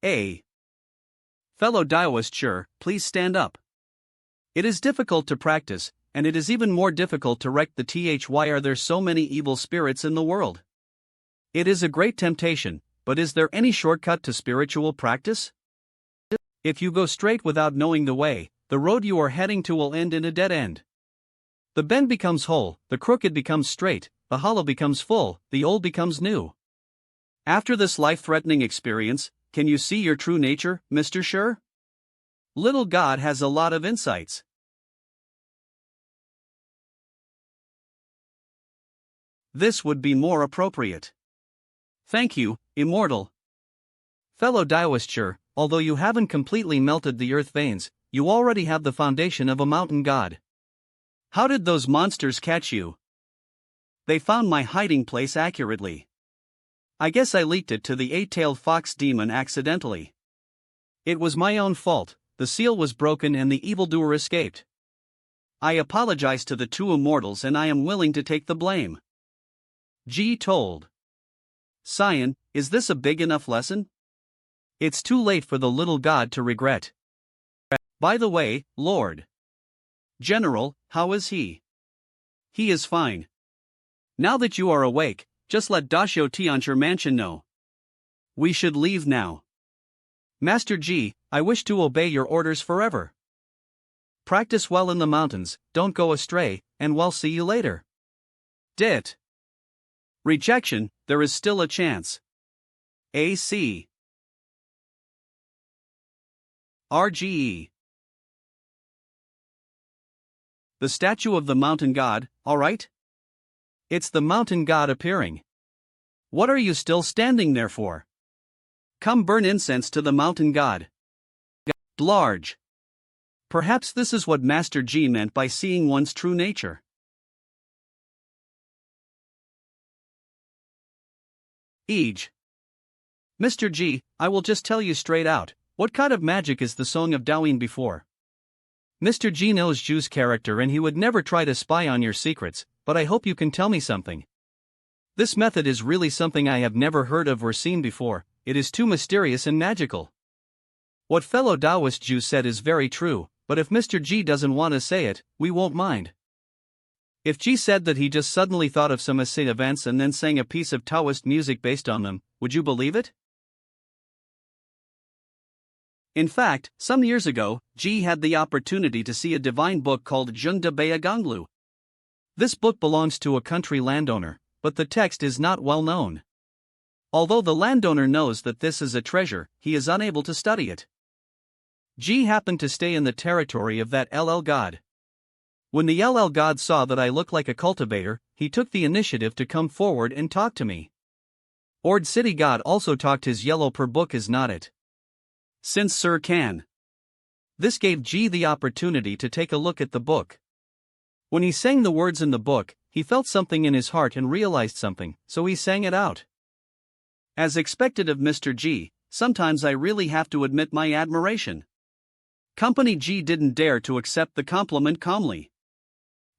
A. Fellow Taoist Shur, please stand up. It is difficult to practice, and it is even more difficult to rect the th. Why are there so many evil spirits in the world? It is a great temptation, but is there any shortcut to spiritual practice? If you go straight without knowing the way, the road you are heading to will end in a dead end. The bend becomes whole, the crooked becomes straight, the hollow becomes full, the old becomes new. After this life-threatening experience, can you see your true nature, Mr. Shur? Little God has a lot of insights. This would be more appropriate. Thank you, Immortal. Fellow Taoist Shur, although you haven't completely melted the earth veins, you already have the foundation of a mountain god. How did those monsters catch you? They found my hiding place accurately. I guess I leaked it to the 8-tailed fox demon accidentally. It was my own fault, the seal was broken and the evildoer escaped. I apologize to the two immortals and I am willing to take the blame. G told. Cyan, is this a big enough lesson? It's too late for the little god to regret. By the way, Lord General, how is he? He is fine. Now that you are awake, just let Dashio Tiancher Mansion know. We should leave now. Master G, I wish to obey your orders forever. Practice well in the mountains, don't go astray, and we'll see you later. Dit. Rejection, there is still a chance. AC. RGE. The statue of the mountain god, alright? It's the mountain god appearing. What are you still standing there for? Come burn incense to the mountain god. Large. Perhaps this is what Master G meant by seeing one's true nature. Age. Mr. G, I will just tell you straight out, what kind of magic is the Song of Dawin before? Mr. G knows Ju's character and he would never try to spy on your secrets, but I hope you can tell me something. This method is really something I have never heard of or seen before, it is too mysterious and magical. What fellow Taoist Ju said is very true, but if Mr. G doesn't want to say it, we won't mind. If G said that he just suddenly thought of some essay events and then sang a piece of Taoist music based on them, would you believe it? In fact, some years ago, Ji had the opportunity to see a divine book called Jung de Beaganglu. This book belongs to a country landowner, but the text is not well known. Although the landowner knows that this is a treasure, he is unable to study it. Ji happened to stay in the territory of that LL god. When the LL god saw that I looked like a cultivator, he took the initiative to come forward and talk to me. Ord City god also talked his yellow per book is not it. Since Sir can. This gave Ji the opportunity to take a look at the book. When he sang the words in the book, he felt something in his heart and realized something, so he sang it out. As expected of Mr. Ji, sometimes I really have to admit my admiration. Company G didn't dare to accept the compliment calmly.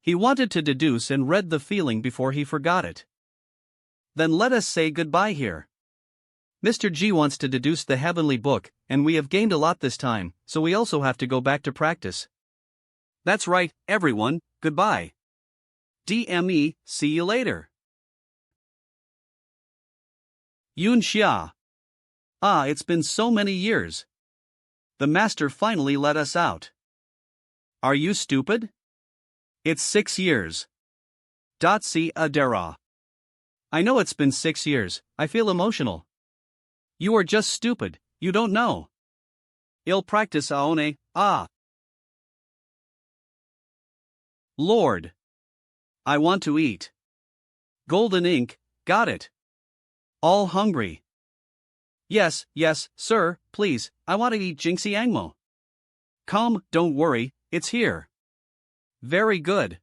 He wanted to deduce and read the feeling before he forgot it. Then let us say goodbye here. Mr. G wants to deduce the heavenly book, and we have gained a lot this time, so we also have to go back to practice. That's right, everyone, goodbye. DME, see you later. Yun Xia. Ah, it's been so many years. The master finally let us out. Are you stupid? It's 6 years. Si Adera. I know it's been 6 years, I feel emotional. You are just stupid, you don't know. Il practice aone, ah. Lord. I want to eat. Golden ink, got it. All hungry. Yes, sir, please, I want to eat Jinxie Angmo. Calm, don't worry, it's here. Very good.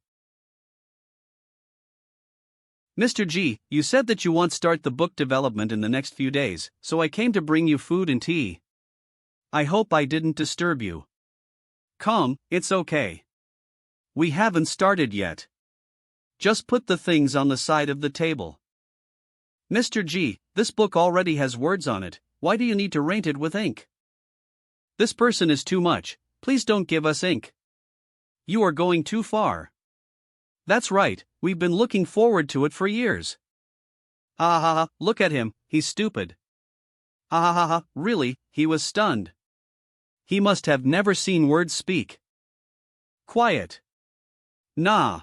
Mr. G, you said that you want to start the book development in the next few days, so I came to bring you food and tea. I hope I didn't disturb you. Calm, it's okay. We haven't started yet. Just put the things on the side of the table. Mr. G, this book already has words on it, why do you need to paint it with ink? This person is too much, please don't give us ink. You are going too far. That's right, we've been looking forward to it for years. Ha ha ha, look at him, he's stupid. Ha ha ha ha, really, he was stunned. He must have never seen words speak. Quiet. Nah.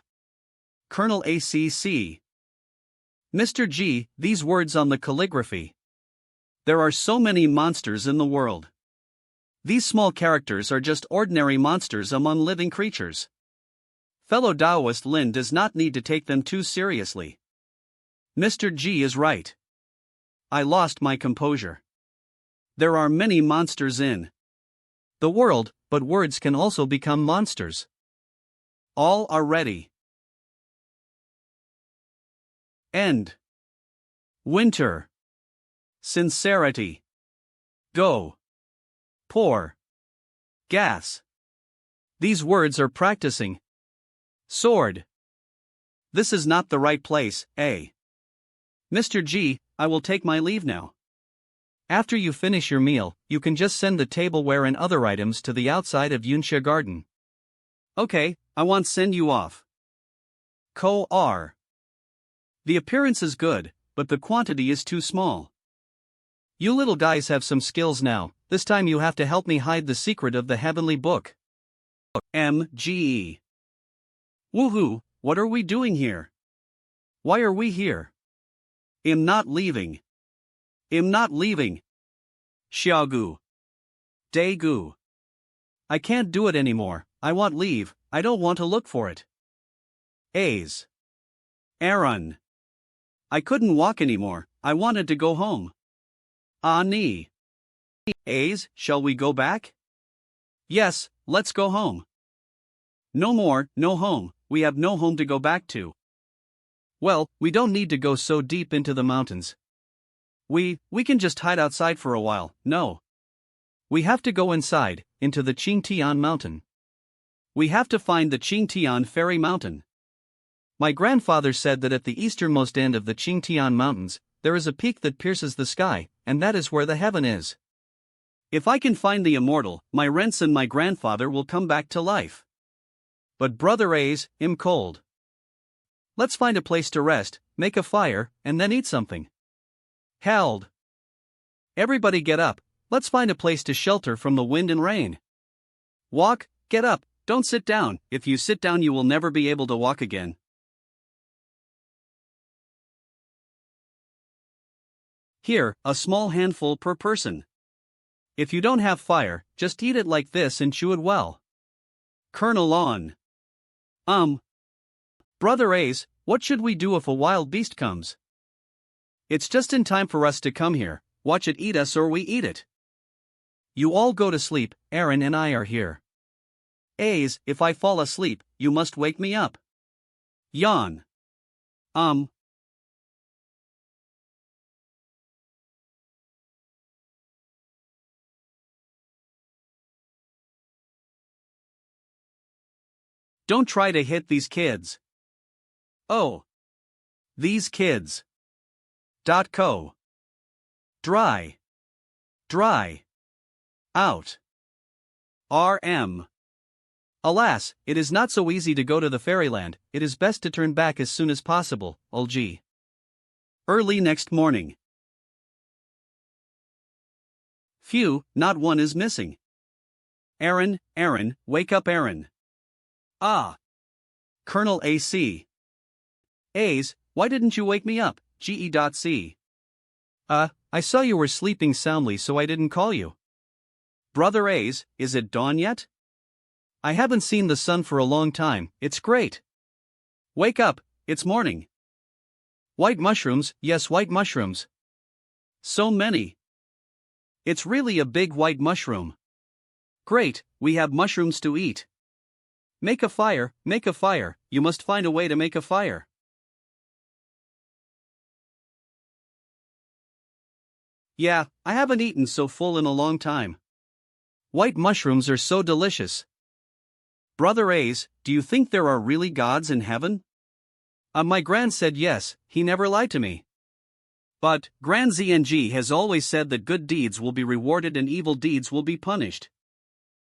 Colonel ACC. Mr. G, these words on the calligraphy. There are so many monsters in the world. These small characters are just ordinary monsters among living creatures. Fellow Taoist Lin does not need to take them too seriously. Mr. G is right. I lost my composure. There are many monsters in the world, but words can also become monsters. All are ready. End. Winter. Sincerity. Go. Pour. Gas. These words are practicing. Sword. This is not the right place, eh? Mr. G, I will take my leave now. After you finish your meal, you can just send the tableware and other items to the outside of Yunxia Garden. Okay, I want send you off. Ko R. The appearance is good, but the quantity is too small. You little guys have some skills now, this time you have to help me hide the secret of the heavenly book. MGE. Woohoo, what are we doing here? Why are we here? I'm not leaving. I'm not leaving. Xiaogu. Daegu. I can't do it anymore, I want leave, I don't want to look for it. A's. Aaron. I couldn't walk anymore, I wanted to go home. Ani. A's, shall we go back? Yes, let's go home. No more, no home, we have no home to go back to. Well, we don't need to go so deep into the mountains. We can just hide outside for a while, no. We have to go inside, into the Qingtian mountain. We have to find the Qingtian fairy mountain. My grandfather said that at the easternmost end of the Qingtian mountains, there is a peak that pierces the sky, and that is where the heaven is. If I can find the immortal, my rents and my grandfather will come back to life. But brother A's, I'm cold. Let's find a place to rest, make a fire, and then eat something. Held. Everybody get up, let's find a place to shelter from the wind and rain. Walk, get up, don't sit down. If you sit down, you will never be able to walk again. Here, a small handful per person. If you don't have fire, just eat it like this and chew it well. Colonel on. Brother Ace, what should we do if a wild beast comes? It's just in time for us to come here, watch it eat us or we eat it. You all go to sleep, Aaron and I are here. Ace, if I fall asleep, you must wake me up. Yuan. Don't try to hit these kids. Oh. These kids. .co. Dry. Dry. Out. RM. Alas, it is not so easy to go to the fairyland, it is best to turn back as soon as possible, Ulg. Early next morning. Phew, not one is missing. Aaron, wake up Aaron. Ah. Colonel AC. Ace, why didn't you wake me up, GE.C? I saw you were sleeping soundly so I didn't call you. Brother Ace, is it dawn yet? I haven't seen the sun for a long time, it's great. Wake up, it's morning. White mushrooms, yes, white mushrooms. So many. It's really a big white mushroom. Great, we have mushrooms to eat. Make a fire, you must find a way to make a fire. Yeah, I haven't eaten so full in a long time. White mushrooms are so delicious. Brother Ace, do you think there are really gods in heaven? My grand said yes, he never lied to me. But, Grand ZNG has always said that good deeds will be rewarded and evil deeds will be punished.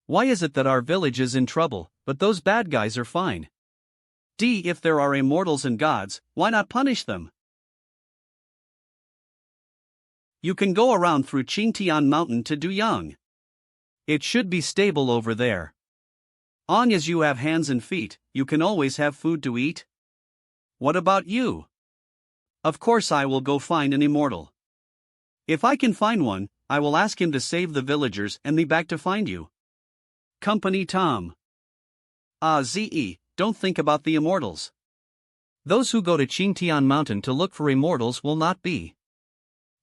Why is it that our village is in trouble, but those bad guys are fine? If there are immortals and gods, why not punish them? You can go around through Qingtian Mountain to Duyang. It should be stable over there. Long as you have hands and feet, you can always have food to eat. What about you? Of course I will go find an immortal. If I can find one, I will ask him to save the villagers and me back to find you. Company Tom. ZE, don't think about the immortals. Those who go to Qingtian Mountain to look for immortals will not be.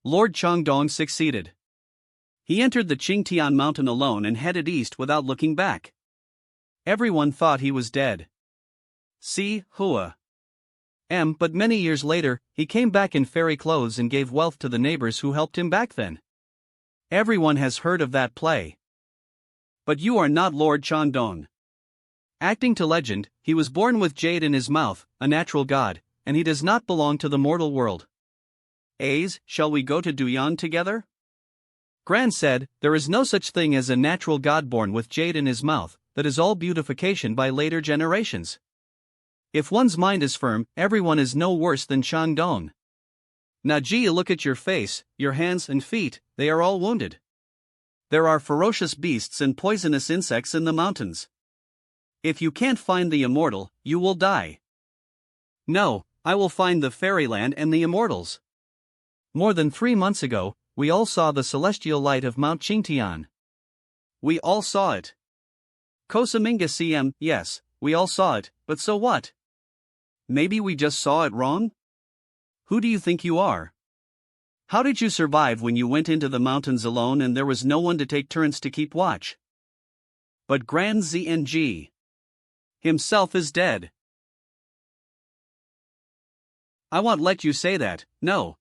Lord Changdong succeeded. He entered the Qingtian Mountain alone and headed east without looking back. Everyone thought he was dead. See, Hua. But many years later, he came back in fairy clothes and gave wealth to the neighbors who helped him back then. Everyone has heard of that play. But you are not Lord Changdong. Acting to legend, he was born with jade in his mouth, a natural god, and he does not belong to the mortal world. Ace, shall we go to Duyang together? Gran said, there is no such thing as a natural god born with jade in his mouth, that is all beautification by later generations. If one's mind is firm, everyone is no worse than Changdong. Naji, look at your face, your hands and feet, they are all wounded. There are ferocious beasts and poisonous insects in the mountains. If you can't find the immortal, you will die. No, I will find the fairyland and the immortals. More than 3 months ago, we all saw the celestial light of Mount Qingtian. We all saw it. Kosaminga CM, yes, we all saw it, but so what? Maybe we just saw it wrong? Who do you think you are? How did you survive when you went into the mountains alone and there was no one to take turns to keep watch? But Grand ZNG himself is dead. I won't let you say that, no.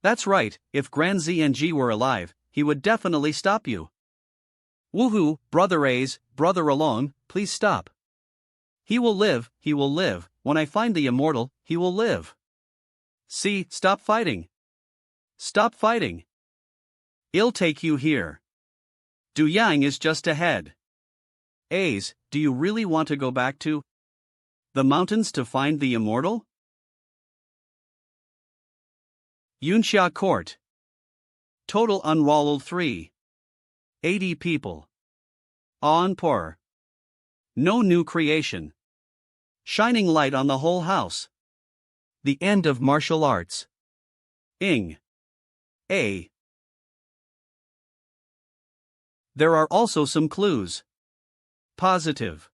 That's right, if Grand ZNG were alive, he would definitely stop you. Woohoo, Brother A's, brother along, please stop. He will live, when I find the immortal, he will live. See, stop fighting. Stop fighting. I'll take you here. Duyang is just ahead. A's, do you really want to go back to the mountains to find the immortal? Yunxia Court. Total unrolled 3. 80 people. On poor. No new creation. Shining light on the whole house. The end of martial arts. Ing. A. There are also some clues. Positive.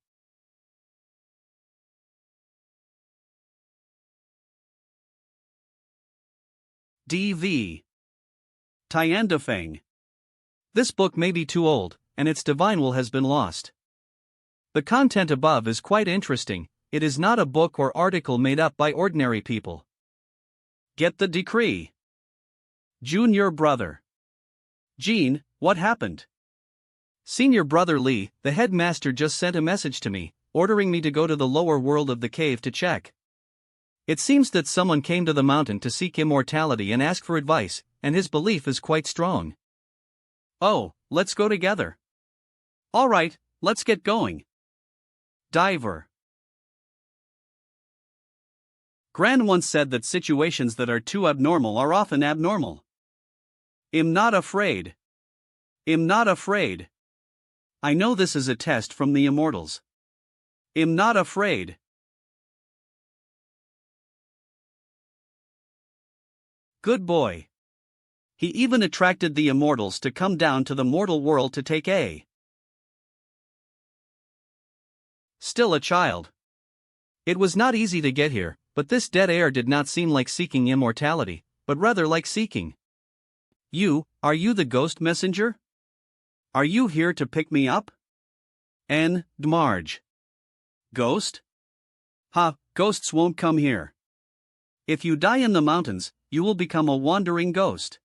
DV. Tiandafeng. This book may be too old, and its divine will has been lost. The content above is quite interesting. It is not a book or article made up by ordinary people. Get the decree. Junior brother. Jean, what happened? Senior brother Lee, the headmaster, just sent a message to me, ordering me to go to the lower world of the cave to check. It seems that someone came to the mountain to seek immortality and ask for advice, and his belief is quite strong. Oh, let's go together. All right, let's get going. Diver. Gran once said that situations that are too abnormal are often abnormal. I'm not afraid. I'm not afraid. I know this is a test from the immortals. I'm not afraid. Good boy. He even attracted the immortals to come down to the mortal world to take a. Still a child. It was not easy to get here, but this dead air did not seem like seeking immortality, but rather like seeking. Are you the ghost messenger? Are you here to pick me up? Dmarge. Ghost? Ghosts won't come here. If you die in the mountains, you will become a wandering ghost.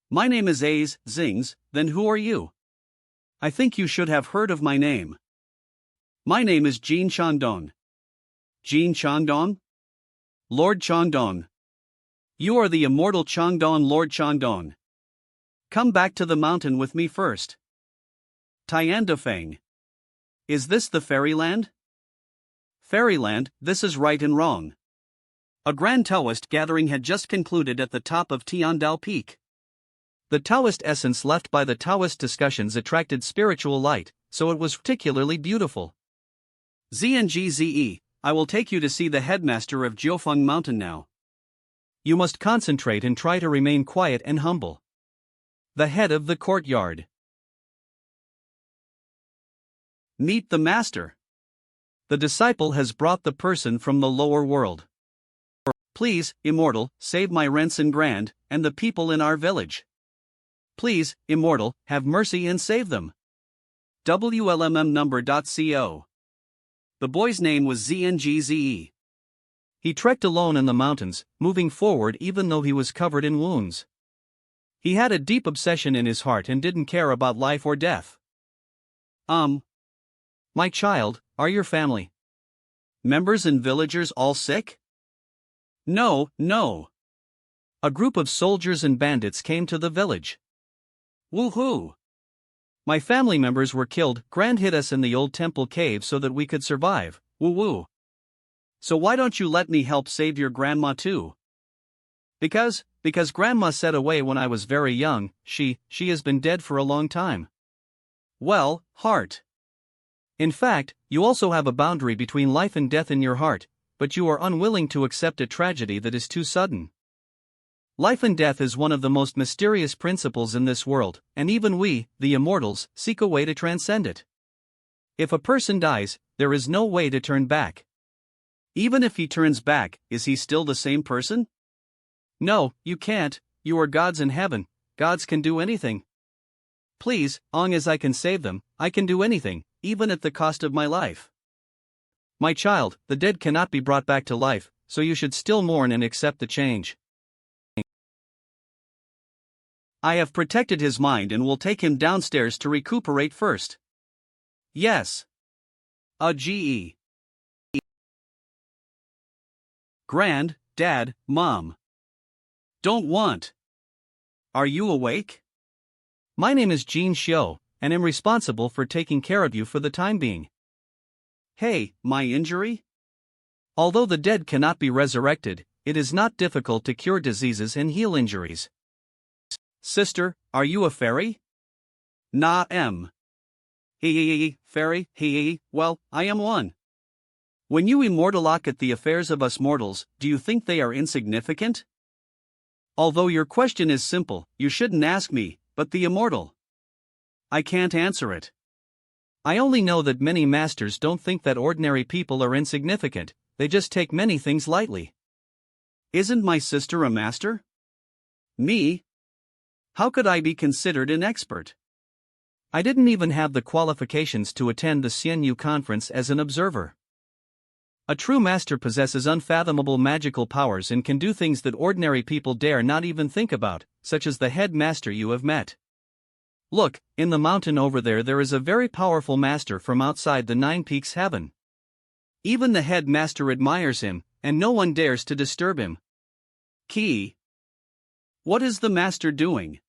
My name is A's Zings, then who are you? I think you should have heard of my name. My name is Jean Chandon. Jean Chandon? Lord Chandon. You are the immortal Chandon, Lord Chandon. Come back to the mountain with me first. Tiandafeng. Is this the fairyland? Fairyland, this is right and wrong. A grand Taoist gathering had just concluded at the top of Tiandao Peak. The Taoist essence left by the Taoist discussions attracted spiritual light, so it was particularly beautiful. ZNGZE, I will take you to see the headmaster of Jiufeng Mountain now. You must concentrate and try to remain quiet and humble. The head of the courtyard. Meet the master. The disciple has brought the person from the lower world. Please, immortal, save my Rensen Grand, and the people in our village. Please, immortal, have mercy and save them. WLMM number.co. The boy's name was ZNGZE. He trekked alone in the mountains, moving forward even though he was covered in wounds. He had a deep obsession in his heart and didn't care about life or death. My child, are your family members and villagers all sick? No. A group of soldiers and bandits came to the village. Woohoo! My family members were killed. Grand hid us in the old temple cave so that we could survive. Woo. So why don't you let me help save your grandma too? Because grandma said away when I was very young. She has been dead for a long time. Well, heart. In fact, you also have a boundary between life and death in your heart, but you are unwilling to accept a tragedy that is too sudden. Life and death is one of the most mysterious principles in this world, and even we, the immortals, seek a way to transcend it. If a person dies, there is no way to turn back. Even if he turns back, is he still the same person? No, you can't. You are gods in heaven. Gods can do anything. Please, long as I can save them, I can do anything, even at the cost of my life. My child, the dead cannot be brought back to life, so you should still mourn and accept the change. I have protected his mind and will take him downstairs to recuperate first. Yes. GE. Grand, Dad, Mom. Don't want. Are you awake? My name is Jean Xiu, and am responsible for taking care of you for the time being. Hey, my injury? Although the dead cannot be resurrected, it is not difficult to cure diseases and heal injuries. Sister, are you a fairy? Na m. Fairy, well, I am one. When you immortalock at the affairs of us mortals, do you think they are insignificant? Although your question is simple, you shouldn't ask me, but the immortal. I can't answer it. I only know that many masters don't think that ordinary people are insignificant, they just take many things lightly. Isn't my sister a master? Me? How could I be considered an expert? I didn't even have the qualifications to attend the Xianyu conference as an observer. A true master possesses unfathomable magical powers and can do things that ordinary people dare not even think about, such as the head master you have met. Look, in the mountain over there is a very powerful master from outside the Nine Peaks heaven. Even the head master admires him, and no one dares to disturb him. Key. What is the master doing?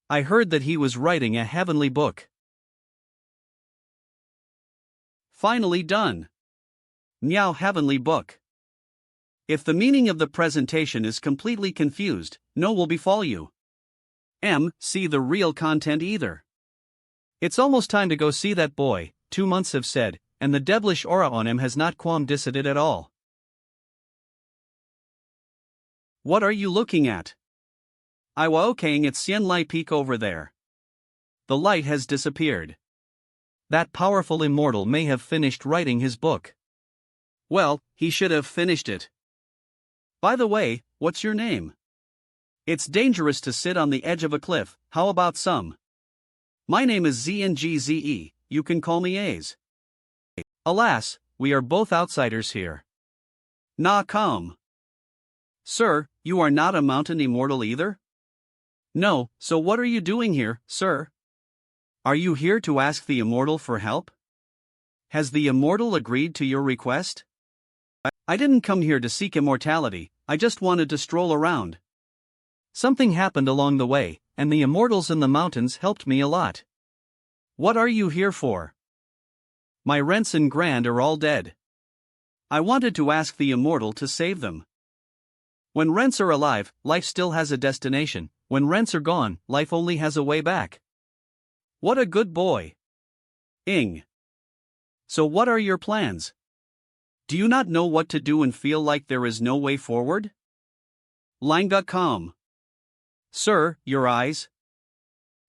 I heard that he was writing a heavenly book. Finally done. Meow heavenly book. If the meaning of the presentation is completely confused, no will befall you. See the real content either. It's almost time to go see that boy, 2 months have said, and the devilish aura on him has not dissided at all. What are you looking at? I was okaying at Xianlai Peak over there. The light has disappeared. That powerful immortal may have finished writing his book. Well, he should have finished it. By the way, what's your name? It's dangerous to sit on the edge of a cliff, how about some? My name is ZNGZE, you can call me A's. Alas, we are both outsiders here. Nah come. Sir, you are not a mountain immortal either? No, so what are you doing here, sir? Are you here to ask the immortal for help? Has the immortal agreed to your request? I didn't come here to seek immortality, I just wanted to stroll around. Something happened along the way, and the immortals in the mountains helped me a lot. What are you here for? My rents and grand are all dead. I wanted to ask the immortal to save them. When rents are alive, life still has a destination. When rents are gone, life only has a way back. What a good boy. Ing. So what are your plans? Do you not know what to do and feel like there is no way forward? Line.com. Sir, your eyes?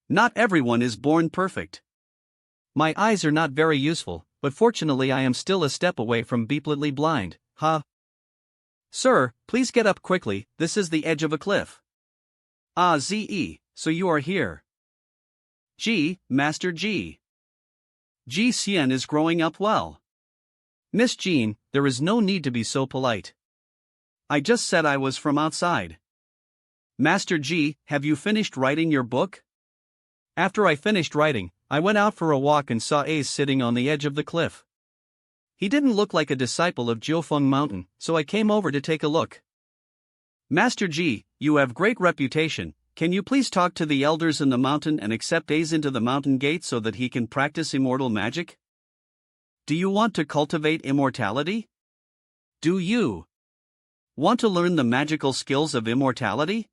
Not everyone is born perfect. My eyes are not very useful, but fortunately I am still a step away from beepletly blind, huh? Sir, please get up quickly, this is the edge of a cliff. Ah ZE, so you are here. G, Master G. G Xian is growing up well. Miss Jean, there is no need to be so polite. I just said I was from outside. Master G, have you finished writing your book? After I finished writing, I went out for a walk and saw Ace sitting on the edge of the cliff. He didn't look like a disciple of Jiufeng Mountain, so I came over to take a look. Master G, you have great reputation, can you please talk to the elders in the mountain and accept Ace into the mountain gate so that he can practice immortal magic? Do you want to cultivate immortality? Do you want to learn the magical skills of immortality?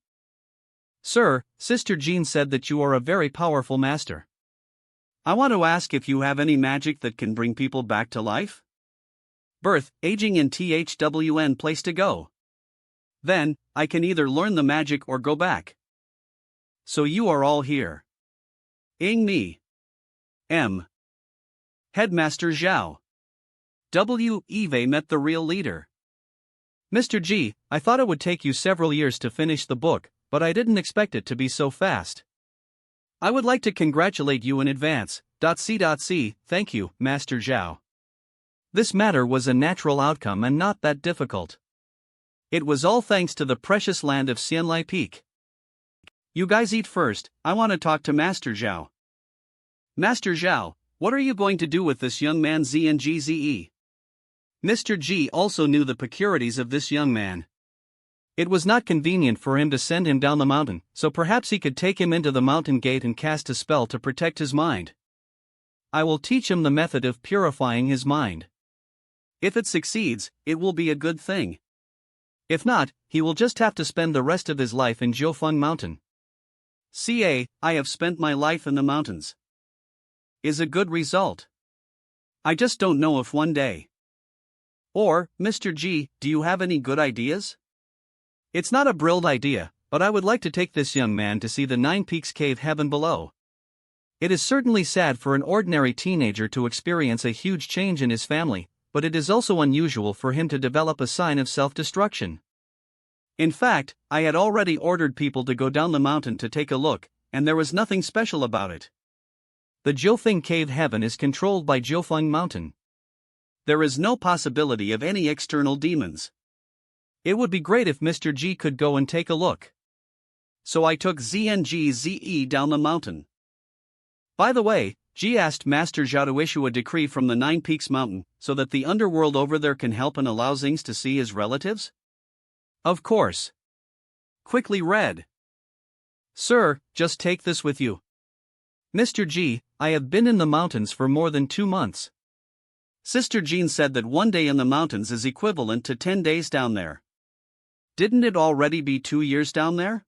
Sir, Sister Jean said that you are a very powerful master. I want to ask if you have any magic that can bring people back to life? Birth, aging and THWN place to go. Then, I can either learn the magic or go back. So you are all here. Ing me. M. Headmaster Zhao. W. Eve met the real leader. Mr. G, I thought it would take you several years to finish the book, but I didn't expect it to be so fast. I would like to congratulate you in advance. C. Thank you, Master Zhao. This matter was a natural outcome and not that difficult. It was all thanks to the precious land of Xianlai Peak. You guys eat first, I want to talk to Master Zhao. Master Zhao, what are you going to do with this young man ZNGZE? Mr. G also knew the peculiarities of this young man. It was not convenient for him to send him down the mountain, so perhaps he could take him into the mountain gate and cast a spell to protect his mind. I will teach him the method of purifying his mind. If it succeeds, it will be a good thing. If not, he will just have to spend the rest of his life in Jiufeng Mountain. I have spent my life in the mountains. is a good result. I just don't know if one day. Or, Mr. G, do you have any good ideas? It's not a brilliant idea, but I would like to take this young man to see the Nine Peaks Cave heaven below. It is certainly sad for an ordinary teenager to experience a huge change in his family, but it is also unusual for him to develop a sign of self-destruction. In fact, I had already ordered people to go down the mountain to take a look, and there was nothing special about it. The Jiufeng Cave heaven is controlled by Jiufeng Mountain. There is no possibility of any external demons. It would be great if Mr. G could go and take a look. So I took ZNGZE down the mountain. By the way, G asked Master Zhao to issue a decree from the Nine Peaks Mountain so that the underworld over there can help and allow Zings to see his relatives? Of course. Quickly read. Sir, just take this with you. Mr. G, I have been in the mountains for more than 2 months. Sister Jean said that 1 day in the mountains is equivalent to 10 days down there. Didn't it already be 2 years down there?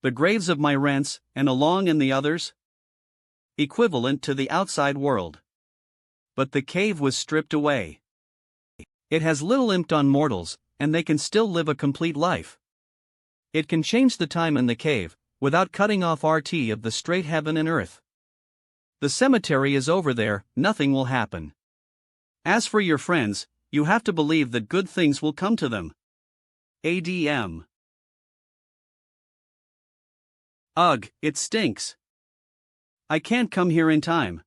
The graves of my rents, and along and the others? Equivalent to the outside world. But the cave was stripped away. It has little impact on mortals, and they can still live a complete life. It can change the time in the cave, without cutting off RT of the straight heaven and earth. The cemetery is over there, nothing will happen. As for your friends, you have to believe that good things will come to them. ADM. Ugh, it stinks. I can't come here in time.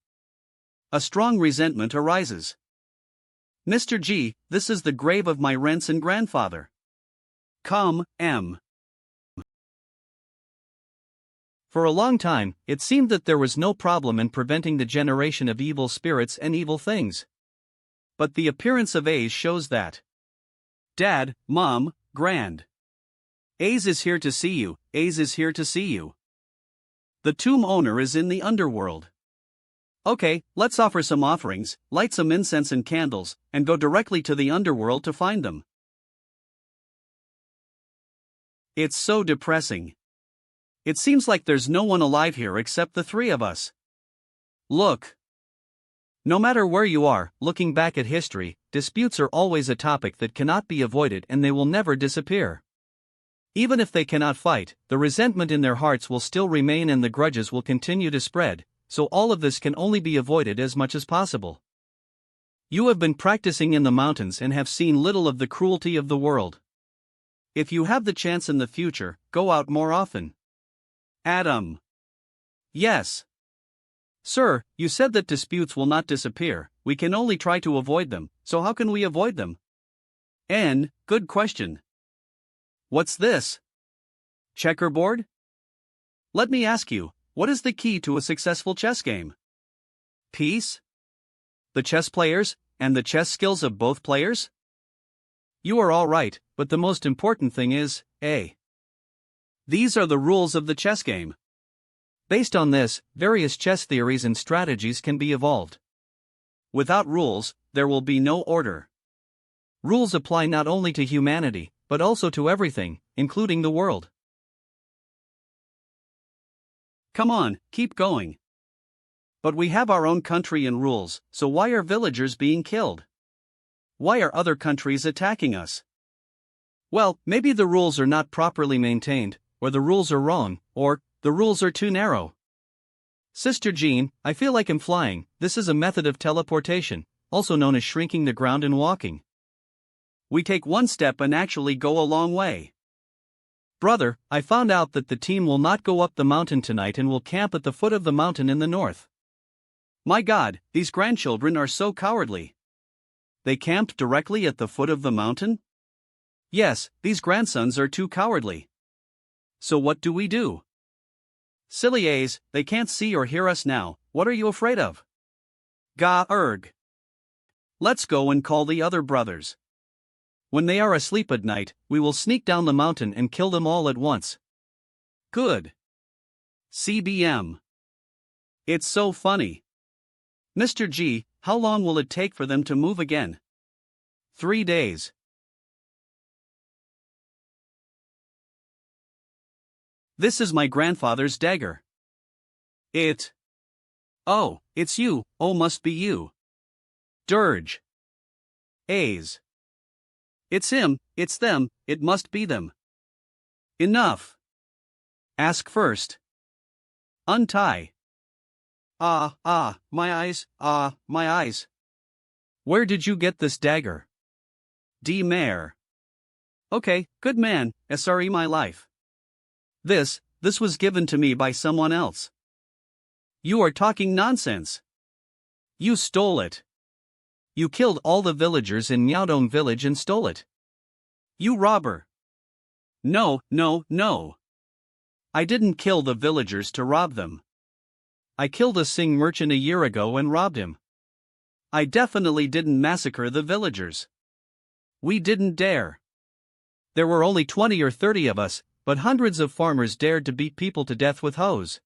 A strong resentment arises. Mr. G, this is the grave of my rents and grandfather. Come, M. For a long time, it seemed that there was no problem in preventing the generation of evil spirits and evil things. But the appearance of A's shows that. Dad, Mom, Grand. A's is here to see you, A's is here to see you. The tomb owner is in the underworld. Okay, let's offer some offerings, light some incense and candles, and go directly to the underworld to find them. It's so depressing. It seems like there's no one alive here except the 3 of us. Look. No matter where you are, looking back at history, disputes are always a topic that cannot be avoided and they will never disappear. Even if they cannot fight, the resentment in their hearts will still remain and the grudges will continue to spread, so all of this can only be avoided as much as possible. You have been practicing in the mountains and have seen little of the cruelty of the world. If you have the chance in the future, go out more often. Adam. Yes. Sir, you said that disputes will not disappear, we can only try to avoid them, so how can we avoid them? N, good question. What's this? Checkerboard? Let me ask you, what is the key to a successful chess game? Peace? The chess players, and the chess skills of both players? You are all right, but the most important thing is, A. These are the rules of the chess game. Based on this, various chess theories and strategies can be evolved. Without rules, there will be no order. Rules apply not only to humanity, but also to everything, including the world. Come on, keep going. But we have our own country and rules, so why are villagers being killed? Why are other countries attacking us? Well, maybe the rules are not properly maintained, or the rules are wrong, or the rules are too narrow. Sister Jean, I feel like I'm flying. This is a method of teleportation, also known as shrinking the ground and walking. We take one step and actually go a long way. Brother, I found out that the team will not go up the mountain tonight and will camp at the foot of the mountain in the north. My God, these grandchildren are so cowardly. They camped directly at the foot of the mountain? Yes, these grandsons are too cowardly. So what do we do? Silly A's, they can't see or hear us now, what are you afraid of? Ga-erg. Let's go and call the other brothers. When they are asleep at night, we will sneak down the mountain and kill them all at once. Good. CBM. It's so funny. Mr. G, how long will it take for them to move again? 3 days. This is my grandfather's dagger. Oh, it's you, oh must be you. Dirge. A's. It's him, it's them, it must be them. Enough. Ask first. Untie. My eyes, my eyes. Where did you get this dagger? D. Mare. Okay, good man, SRE my life. This was given to me by someone else. You are talking nonsense. You stole it. You killed all the villagers in Nyaodong village and stole it. You robber. No. I didn't kill the villagers to rob them. I killed a Sing merchant a year ago and robbed him. I definitely didn't massacre the villagers. We didn't dare. There were only 20 or 30 of us, but hundreds of farmers dared to beat people to death with hoes.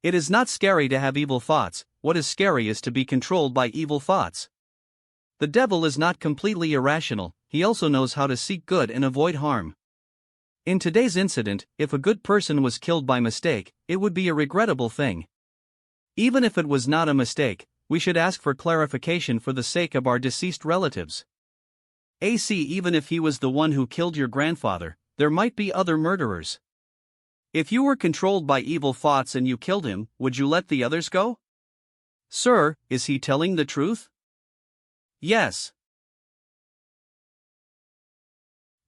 It is not scary to have evil thoughts, what is scary is to be controlled by evil thoughts. The devil is not completely irrational, he also knows how to seek good and avoid harm. In today's incident, if a good person was killed by mistake, it would be a regrettable thing. Even if it was not a mistake, we should ask for clarification for the sake of our deceased relatives. Even if he was the one who killed your grandfather, there might be other murderers. If you were controlled by evil thoughts and you killed him, would you let the others go? Sir, is he telling the truth? Yes.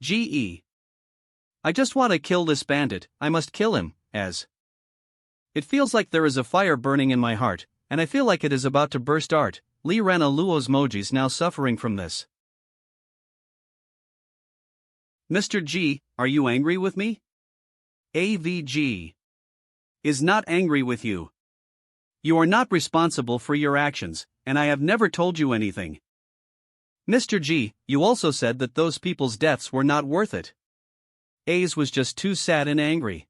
GE. I just want to kill this bandit, I must kill him, as. It feels like there is a fire burning in my heart, and I feel like it is about to burst art. Lee Rana Luo's Moji's now suffering from this. Mr. G, are you angry with me? AVG. Is not angry with you. You are not responsible for your actions, and I have never told you anything. Mr. G, you also said that those people's deaths were not worth it. A's was just too sad and angry.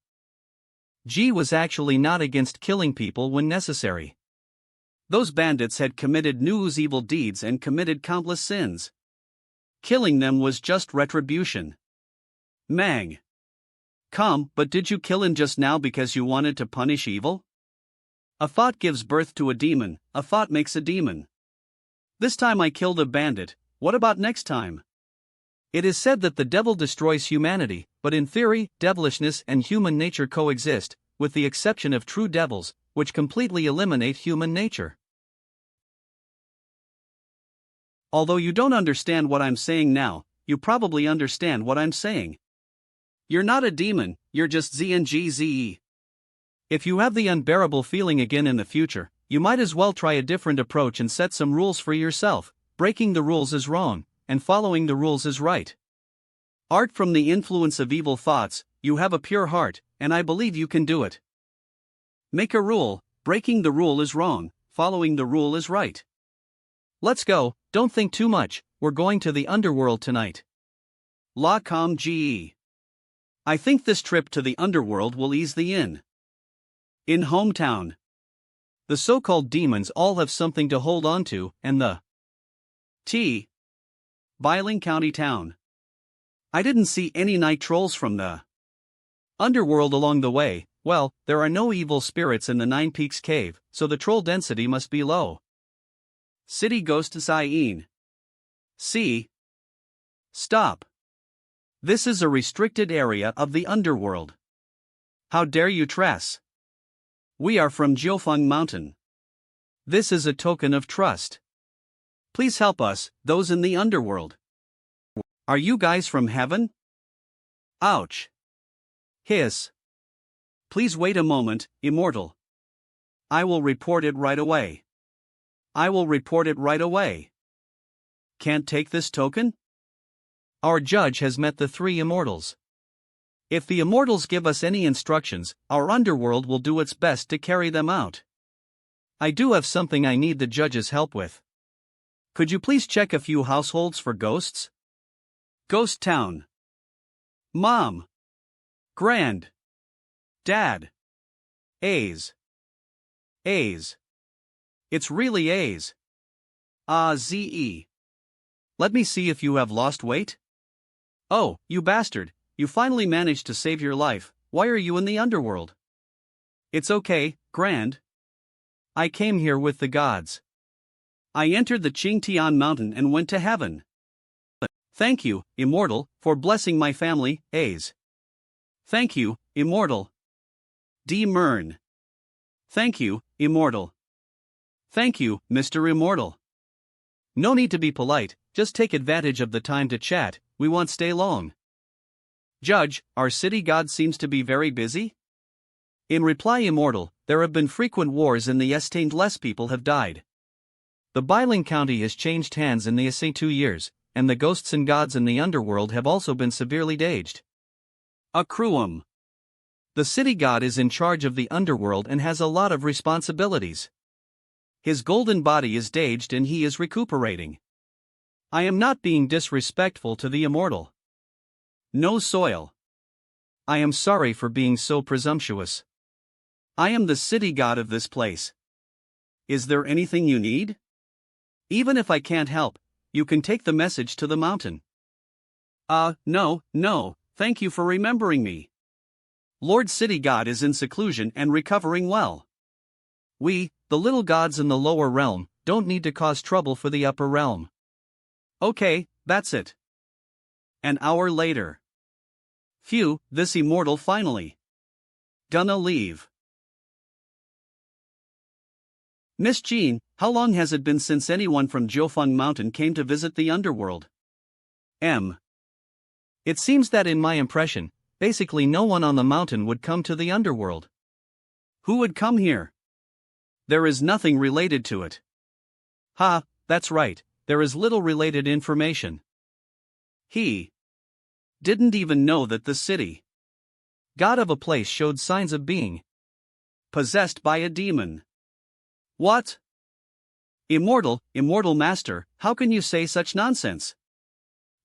G was actually not against killing people when necessary. Those bandits had committed numerous evil deeds and committed countless sins. Killing them was just retribution. Mang. Come, but did you kill him just now because you wanted to punish evil? A thought gives birth to a demon, a thought makes a demon. This time I killed a bandit, what about next time? It is said that the devil destroys humanity, but in theory, devilishness and human nature coexist, with the exception of true devils, which completely eliminate human nature. Although you don't understand what I'm saying now, you probably understand what I'm saying. You're not a demon, you're just ZNGZE. If you have the unbearable feeling again in the future, you might as well try a different approach and set some rules for yourself. Breaking the rules is wrong, and following the rules is right. Art from the influence of evil thoughts, you have a pure heart, and I believe you can do it. Make a rule, breaking the rule is wrong, following the rule is right. Let's go, don't think too much, we're going to the underworld tonight. La Com GE. I think this trip to the underworld will ease the in hometown. The so-called demons all have something to hold on to, and the Biling County town. I didn't see any night trolls from the underworld along the way. Well, there are no evil spirits in the Nine Peaks cave, so the troll density must be low. City Ghost Zain. C. Stop. This is a restricted area of the underworld. How dare you trespass? We are from Jiufeng Mountain. This is a token of trust. Please help us, those in the underworld. Are you guys from heaven? Ouch. Hiss. Please wait a moment, immortal. I will report it right away. I will report it right away. Can't take this token? Our judge has met the three immortals. If the immortals give us any instructions, our underworld will do its best to carry them out. I do have something I need the judge's help with. Could you please check a few households for ghosts? Ghost Town. Mom. Grand. Dad. A's. A's. It's really A's. ZE. Let me see if you have lost weight. Oh, you bastard, you finally managed to save your life. Why are you in the underworld? It's okay, Grand. I came here with the gods. I entered the Qingtian mountain and went to heaven. Thank you, immortal, for blessing my family, A's. Thank you, immortal. D. Mern. Thank you, immortal. Thank you, Mr. Immortal. No need to be polite, just take advantage of the time to chat, we won't stay long. Judge, our city god seems to be very busy? In reply, immortal, there have been frequent wars in the Estained less people have died. The Biling County has changed hands in the essay 2 years, and the ghosts and gods in the underworld have also been severely daged. Accruum. The city god is in charge of the underworld and has a lot of responsibilities. His golden body is daged and he is recuperating. I am not being disrespectful to the immortal. No soil. I am sorry for being so presumptuous. I am the city god of this place. Is there anything you need? Even if I can't help, you can take the message to the mountain. No, thank you for remembering me. Lord City God is in seclusion and recovering well. We, the little gods in the lower realm, don't need to cause trouble for the upper realm. Okay, that's it. An hour later. Phew, this immortal finally. Gonna leave. Miss Jean, how long has it been since anyone from Jiufeng Mountain came to visit the underworld? M. It seems that in my impression, basically no one on the mountain would come to the underworld. Who would come here? There is nothing related to it. Ha, that's right, there is little related information. He didn't even know that the city god of a place showed signs of being possessed by a demon. What? Immortal master, how can you say such nonsense?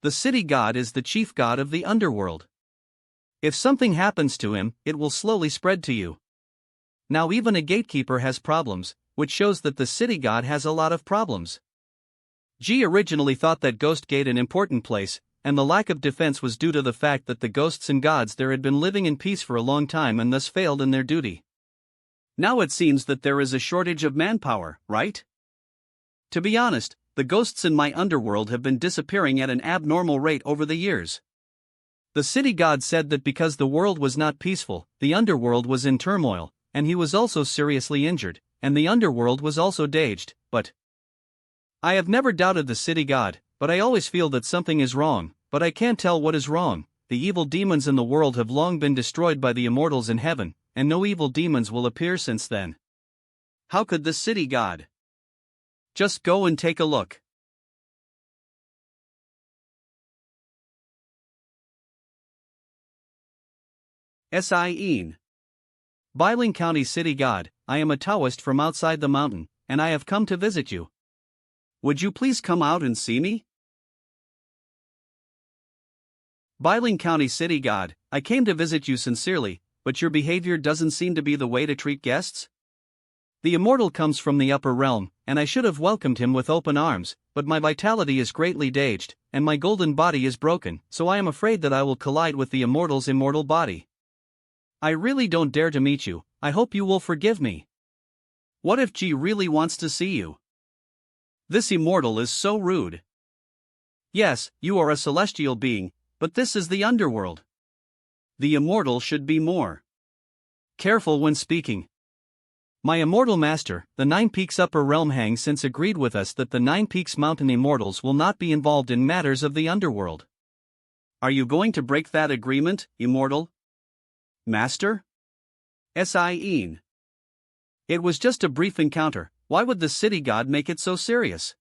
The city god is the chief god of the underworld. If something happens to him, it will slowly spread to you. Now even a gatekeeper has problems, which shows that the city god has a lot of problems. G originally thought that Ghost Gate an important place, and the lack of defense was due to the fact that the ghosts and gods there had been living in peace for a long time and thus failed in their duty. Now it seems that there is a shortage of manpower, right? To be honest, the ghosts in my underworld have been disappearing at an abnormal rate over the years. The city god said that because the world was not peaceful, the underworld was in turmoil, and he was also seriously injured, and the underworld was also daged, but I have never doubted the city god, but I always feel that something is wrong, but I can't tell what is wrong. The evil demons in the world have long been destroyed by the immortals in heaven, and no evil demons will appear since then. How could the city god? Just go and take a look. Sien. Biling County City God, I am a Taoist from outside the mountain, and I have come to visit you. Would you please come out and see me? Biling County City God, I came to visit you sincerely, but your behavior doesn't seem to be the way to treat guests. The immortal comes from the upper realm, and I should have welcomed him with open arms, but my vitality is greatly daged, and my golden body is broken, so I am afraid that I will collide with the immortal's immortal body. I really don't dare to meet you, I hope you will forgive me. What if G really wants to see you? This immortal is so rude. Yes, you are a celestial being, but this is the underworld. The immortal should be more careful when speaking. My immortal master, the Nine Peaks Upper Realm Hang since agreed with us that the Nine Peaks Mountain immortals will not be involved in matters of the underworld. Are you going to break that agreement, immortal master? Sien. It was just a brief encounter, why would the city god make it so serious?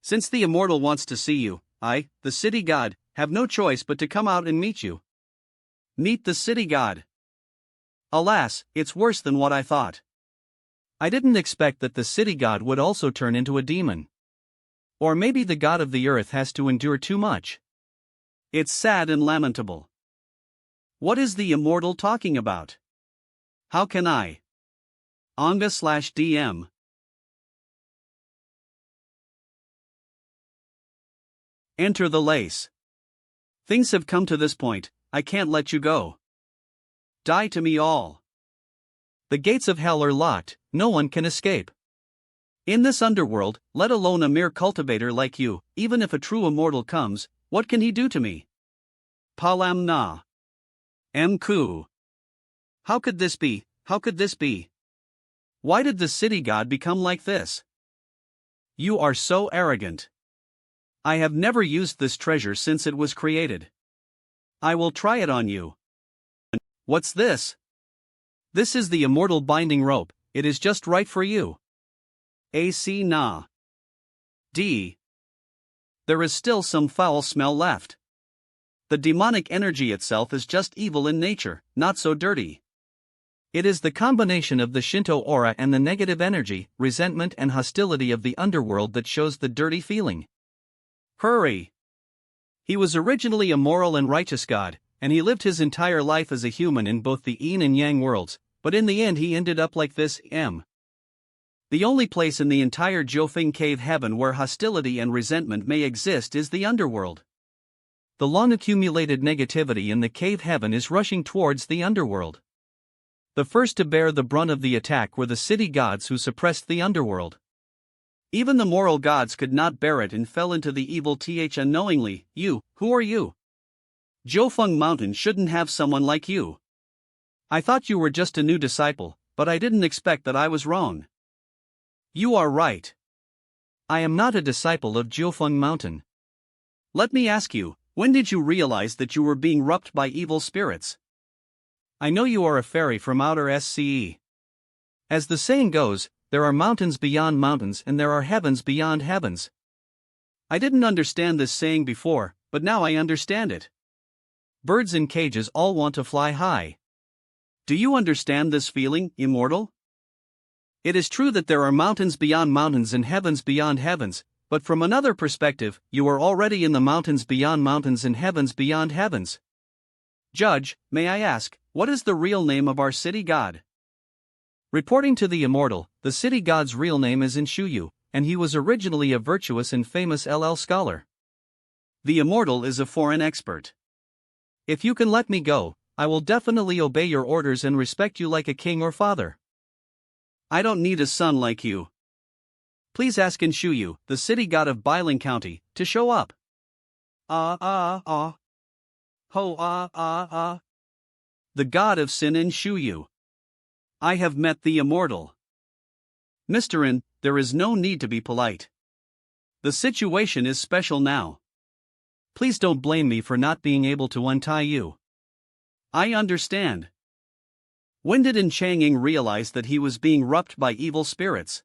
Since the immortal wants to see you, I, the city god, have no choice but to come out and meet you. Meet the city god. Alas, it's worse than what I thought. I didn't expect that the city god would also turn into a demon. Or maybe the god of the earth has to endure too much. It's sad and lamentable. What is the immortal talking about? How can I? Anga/DM. Enter the lace. Things have come to this point, I can't let you go. Die to me all. The gates of hell are locked, no one can escape. In this underworld, let alone a mere cultivator like you, even if a true immortal comes, what can he do to me? Palam na. Mku. How could this be? How could this be? Why did the city god become like this? You are so arrogant. I have never used this treasure since it was created. I will try it on you. What's this? This is the immortal binding rope, it is just right for you. AC na. D. There is still some foul smell left. The demonic energy itself is just evil in nature, not so dirty. It is the combination of the Shinto aura and the negative energy, resentment and hostility of the underworld that shows the dirty feeling. Hurry! He was originally a moral and righteous god, and he lived his entire life as a human in both the yin and yang worlds, but in the end he ended up like this. The only place in the entire Jiufeng cave heaven where hostility and resentment may exist is the underworld. The long accumulated negativity in the cave heaven is rushing towards the underworld. The first to bear the brunt of the attack were the city gods who suppressed the underworld. Even the moral gods could not bear it and fell into the evil unknowingly. You, who are you? Jiufeng Mountain shouldn't have someone like you. I thought you were just a new disciple, but I didn't expect that I was wrong. You are right. I am not a disciple of Jiufeng Mountain. Let me ask you, when did you realize that you were being wrapped by evil spirits? I know you are a fairy from outer SCE. As the saying goes, there are mountains beyond mountains and there are heavens beyond heavens. I didn't understand this saying before, but now I understand it. Birds in cages all want to fly high. Do you understand this feeling, immortal? It is true that there are mountains beyond mountains and heavens beyond heavens, but from another perspective, you are already in the mountains beyond mountains and heavens beyond heavens. Judge, may I ask, what is the real name of our city god? Reporting to the immortal, the city god's real name is Inshuyu, and he was originally a virtuous and famous LL scholar. The immortal is a foreign expert. If you can let me go, I will definitely obey your orders and respect you like a king or father. I don't need a son like you. Please ask Inshuyu, the city god of Bailing County, to show up. Ho The god of sin Inshuyu. I have met the immortal. Mr. In, there is no need to be polite. The situation is special now. Please don't blame me for not being able to untie you. I understand. When did In Chang'ing realize that he was being wrapped by evil spirits?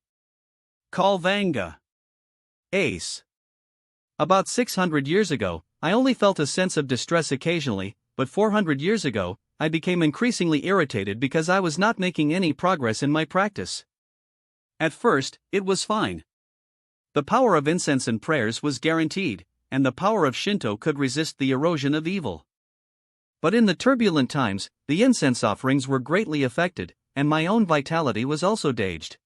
Call Vanga. Ace. About 600 years ago, I only felt a sense of distress occasionally, but 400 years ago, I became increasingly irritated because I was not making any progress in my practice. At first, it was fine. The power of incense and prayers was guaranteed, and the power of Shinto could resist the erosion of evil. But in the turbulent times, the incense offerings were greatly affected, and my own vitality was also daged.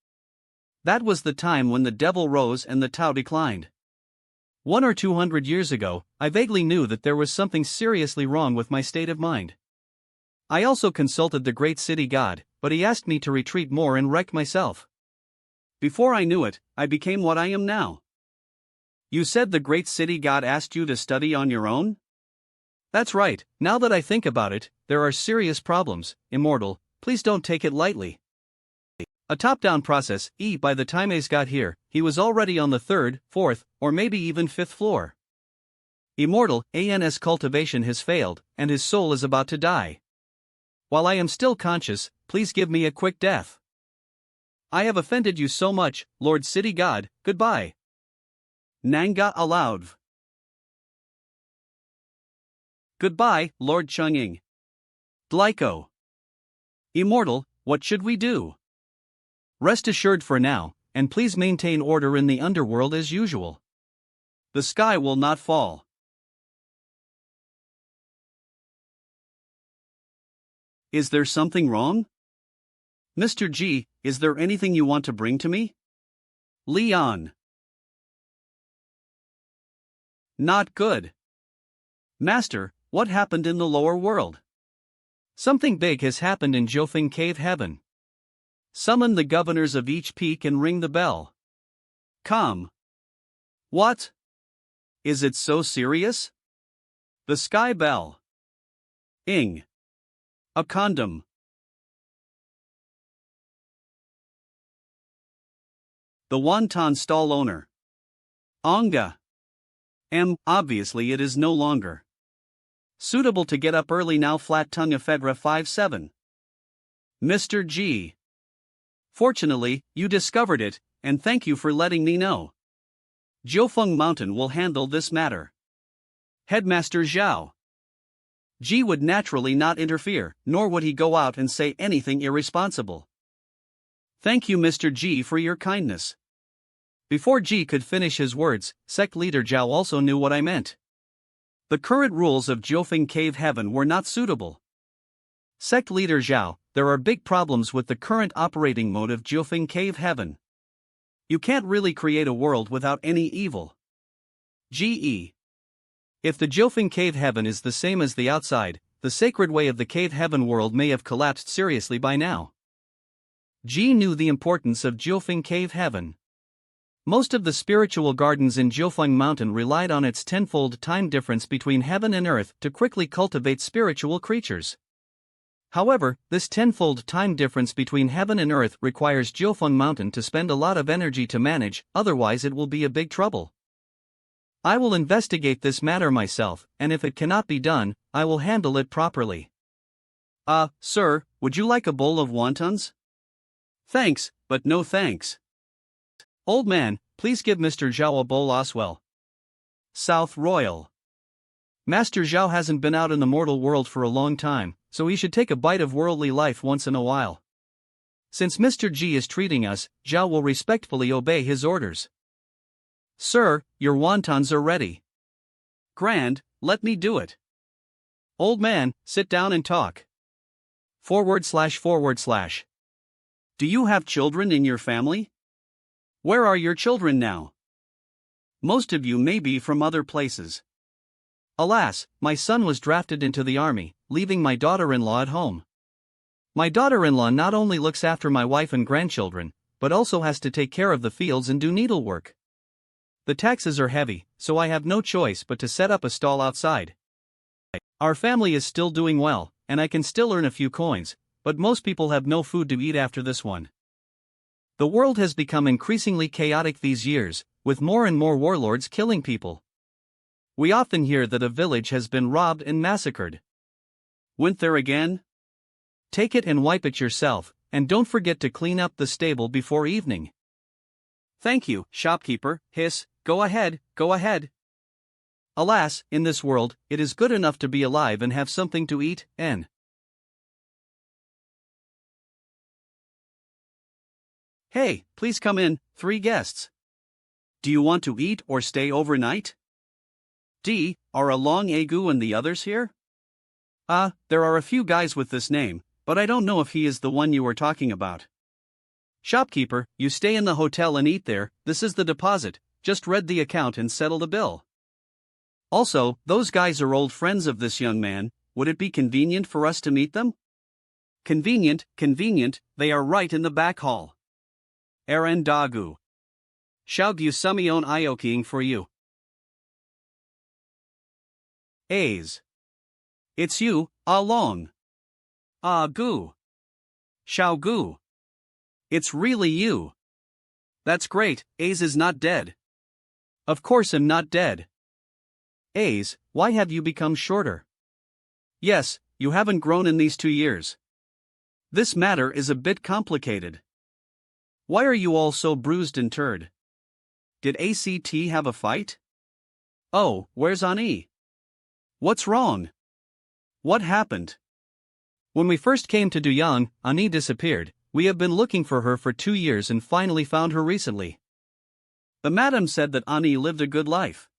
That was the time when the devil rose and the Tao declined. 100 or 200 years ago, I vaguely knew that there was something seriously wrong with my state of mind. I also consulted the great city god, but he asked me to retreat more and wreck myself. Before I knew it, I became what I am now. You said the great city god asked you to study on your own? That's right. Now that I think about it, there are serious problems. Immortal, please don't take it lightly. A top-down process, by the time Ace got here, he was already on the 3rd, 4th, or maybe even 5th floor. Immortal, AN's cultivation has failed, and his soul is about to die. While I am still conscious, please give me a quick death. I have offended you so much, Lord City God, goodbye. Nanga aloud. Goodbye, Lord Chang'ing. Dlyco. Immortal, what should we do? Rest assured for now, and please maintain order in the underworld as usual. The sky will not fall. Is there something wrong? Mr. G, is there anything you want to bring to me? Leon. Not good. Master, what happened in the lower world? Something big has happened in Jiufeng Cave Heaven. Summon the governors of each peak and ring the bell. Come. What? Is it so serious? The sky bell. Ing. A condom. The wonton stall owner. Onga. Obviously it is no longer suitable to get up early now. Flat tongue ephedra 57. Mr. G. Fortunately, you discovered it, and thank you for letting me know. Jiufeng Mountain will handle this matter. Headmaster Zhao. G would naturally not interfere, nor would he go out and say anything irresponsible. Thank you, Mr. G, for your kindness. Before G could finish his words, sect leader Zhao also knew what I meant. The current rules of Jiufeng Cave Heaven were not suitable. Sect leader Zhao, there are big problems with the current operating mode of Jiufeng Cave Heaven. You can't really create a world without any evil. GE. If the Jiufeng Cave Heaven is the same as the outside, the sacred way of the Cave Heaven world may have collapsed seriously by now. G knew the importance of Jiufeng Cave Heaven. Most of the spiritual gardens in Jiufeng Mountain relied on its tenfold time difference between heaven and earth to quickly cultivate spiritual creatures. However, this tenfold time difference between heaven and earth requires Jiufeng Mountain to spend a lot of energy to manage, otherwise it will be a big trouble. I will investigate this matter myself, and if it cannot be done, I will handle it properly. Sir, would you like a bowl of wontons? Thanks, but no thanks. Old man, please give Mr. Zhao a bowl Oswell. South Royal. Master Zhao hasn't been out in the mortal world for a long time, so he should take a bite of worldly life once in a while. Since Mr. G is treating us, Zhao will respectfully obey his orders. Sir, your wontons are ready. Grand, let me do it. Old man, sit down and talk. //. Do you have children in your family? Where are your children now? Most of you may be from other places. Alas, my son was drafted into the army, leaving my daughter-in-law at home. My daughter-in-law not only looks after my wife and grandchildren, but also has to take care of the fields and do needlework. The taxes are heavy, so I have no choice but to set up a stall outside. Our family is still doing well, and I can still earn a few coins, but most people have no food to eat after this one. The world has become increasingly chaotic these years, with more and more warlords killing people. We often hear that a village has been robbed and massacred. Went there again? Take it and wipe it yourself, and don't forget to clean up the stable before evening. Thank you, shopkeeper. Hiss, go ahead, go ahead. Alas, in this world, it is good enough to be alive and have something to eat, and Hey, please come in, 3 guests. Do you want to eat or stay overnight? D, are Along Agu and the others here? There are a few guys with this name, but I don't know if he is the one you were talking about. Shopkeeper, you stay in the hotel and eat there, this is the deposit, just read the account and settle the bill. Also, those guys are old friends of this young man, would it be convenient for us to meet them? Convenient, they are right in the back hall. Eren Dagu. Xiaogyu Sumion Ioking for you. A's. It's you, Along. Gu. Xiaogu. It's really you. That's great, A's is not dead. Of course I'm not dead. A's, why have you become shorter? Yes, you haven't grown in these 2 years. This matter is a bit complicated. Why are you all so bruised and turd? Did ACT have a fight? Oh, where's Ani? What's wrong? What happened? When we first came to Duyang, Ani disappeared. We have been looking for her for 2 years and finally found her recently. The madam said that Ani lived a good life.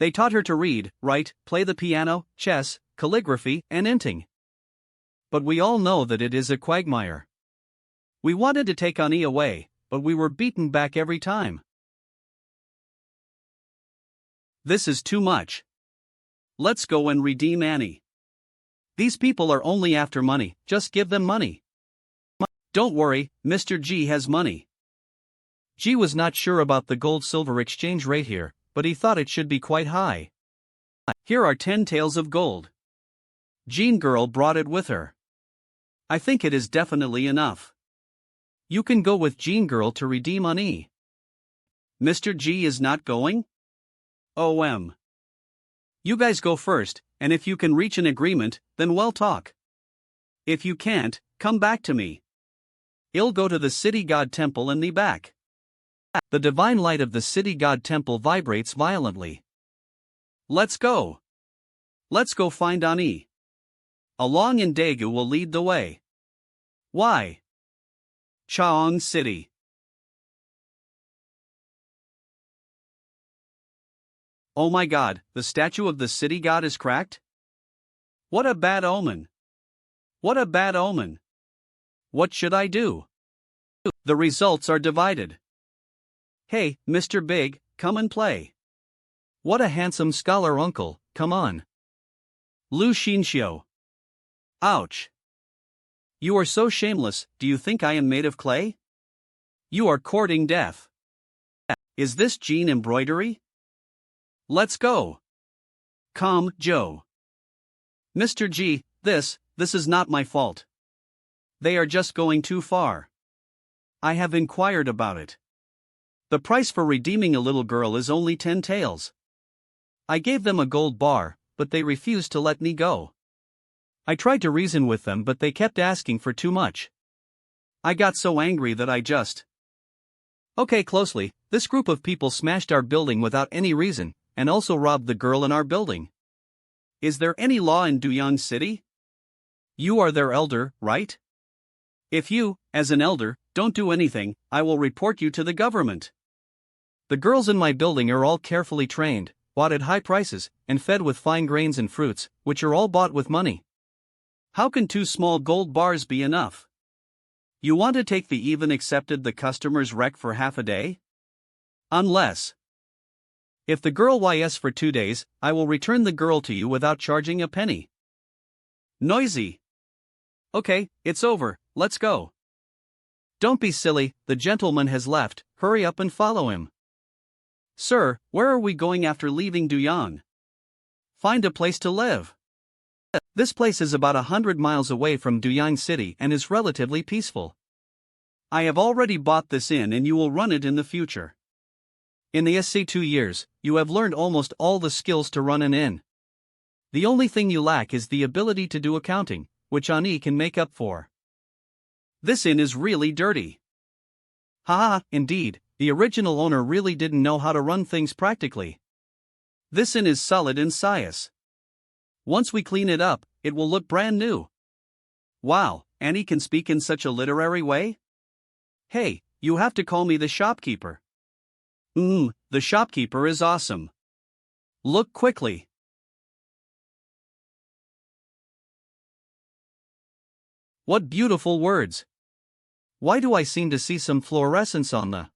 They taught her to read, write, play the piano, chess, calligraphy, and inting. But we all know that it is a quagmire. We wanted to take Ani away, but we were beaten back every time. This is too much. Let's go and redeem Ani. These people are only after money, just give them money. Don't worry, Mr. G has money. G was not sure about the gold-silver exchange rate here, but he thought it should be quite high. Here are 10 taels of gold. Jean girl brought it with her. I think it is definitely enough. You can go with Jean girl to redeem ani. Mr. G is not going? OM. You guys go first, and if you can reach an agreement, then we'll talk. If you can't, come back to me. I'll go to the city god temple and be back. The divine light of the city god temple vibrates violently. Let's go. Let's go find Ani. Along and Daegu will lead the way. Why? Chaong City. Oh my god, the statue of the city god is cracked? What a bad omen. What a bad omen. What should I do? The results are divided. Hey, Mr. Big, come and play. What a handsome scholar uncle, come on. Lu Xinxiu. Ouch. You are so shameless, do you think I am made of clay? You are courting death. Is this Jean embroidery? Let's go. Come, Joe. Mr. G, this is not my fault. They are just going too far. I have inquired about it. The price for redeeming a little girl is only 10 taels. I gave them a gold bar, but they refused to let me go. I tried to reason with them, but they kept asking for too much. I got so angry that I just... Okay, closely, this group of people smashed our building without any reason, and also robbed the girl in our building. Is there any law in Duyang City? You are their elder, right? If you, as an elder, don't do anything, I will report you to the government. The girls in my building are all carefully trained, bought at high prices, and fed with fine grains and fruits, which are all bought with money. How can 2 small gold bars be enough? You want to take the even accepted the customer's rec for half a day? Unless... If the girl YS for 2 days, I will return the girl to you without charging a penny. Noisy. Okay, it's over, let's go. Don't be silly, the gentleman has left, hurry up and follow him. Sir, where are we going after leaving Duyang? Find a place to live. This place is about 100 miles away from Duyang City and is relatively peaceful. I have already bought this inn and you will run it in the future. In the SC 2 years, you have learned almost all the skills to run an inn. The only thing you lack is the ability to do accounting, which Ani can make up for. This inn is really dirty. Haha, indeed, the original owner really didn't know how to run things practically. This inn is solid in size. Once we clean it up, it will look brand new. Wow, Ani can speak in such a literary way? Hey, you have to call me the shopkeeper. The shopkeeper is awesome. Look quickly. What beautiful words. Why do I seem to see some fluorescence on the...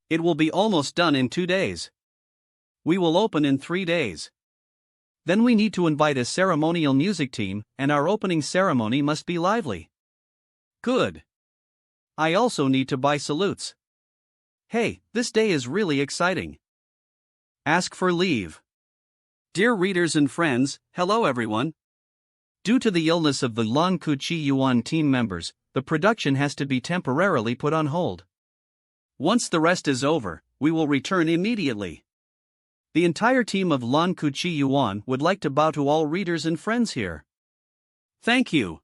It will be almost done in 2 days. We will open in 3 days. Then we need to invite a ceremonial music team, and our opening ceremony must be lively. Good. I also need to buy salutes. Hey, this day is really exciting. Ask for leave. Dear readers and friends, hello everyone. Due to the illness of the Lan Kuchi Yuan team members, the production has to be temporarily put on hold. Once the rest is over, we will return immediately. The entire team of Lan Kuchi Yuan would like to bow to all readers and friends here. Thank you.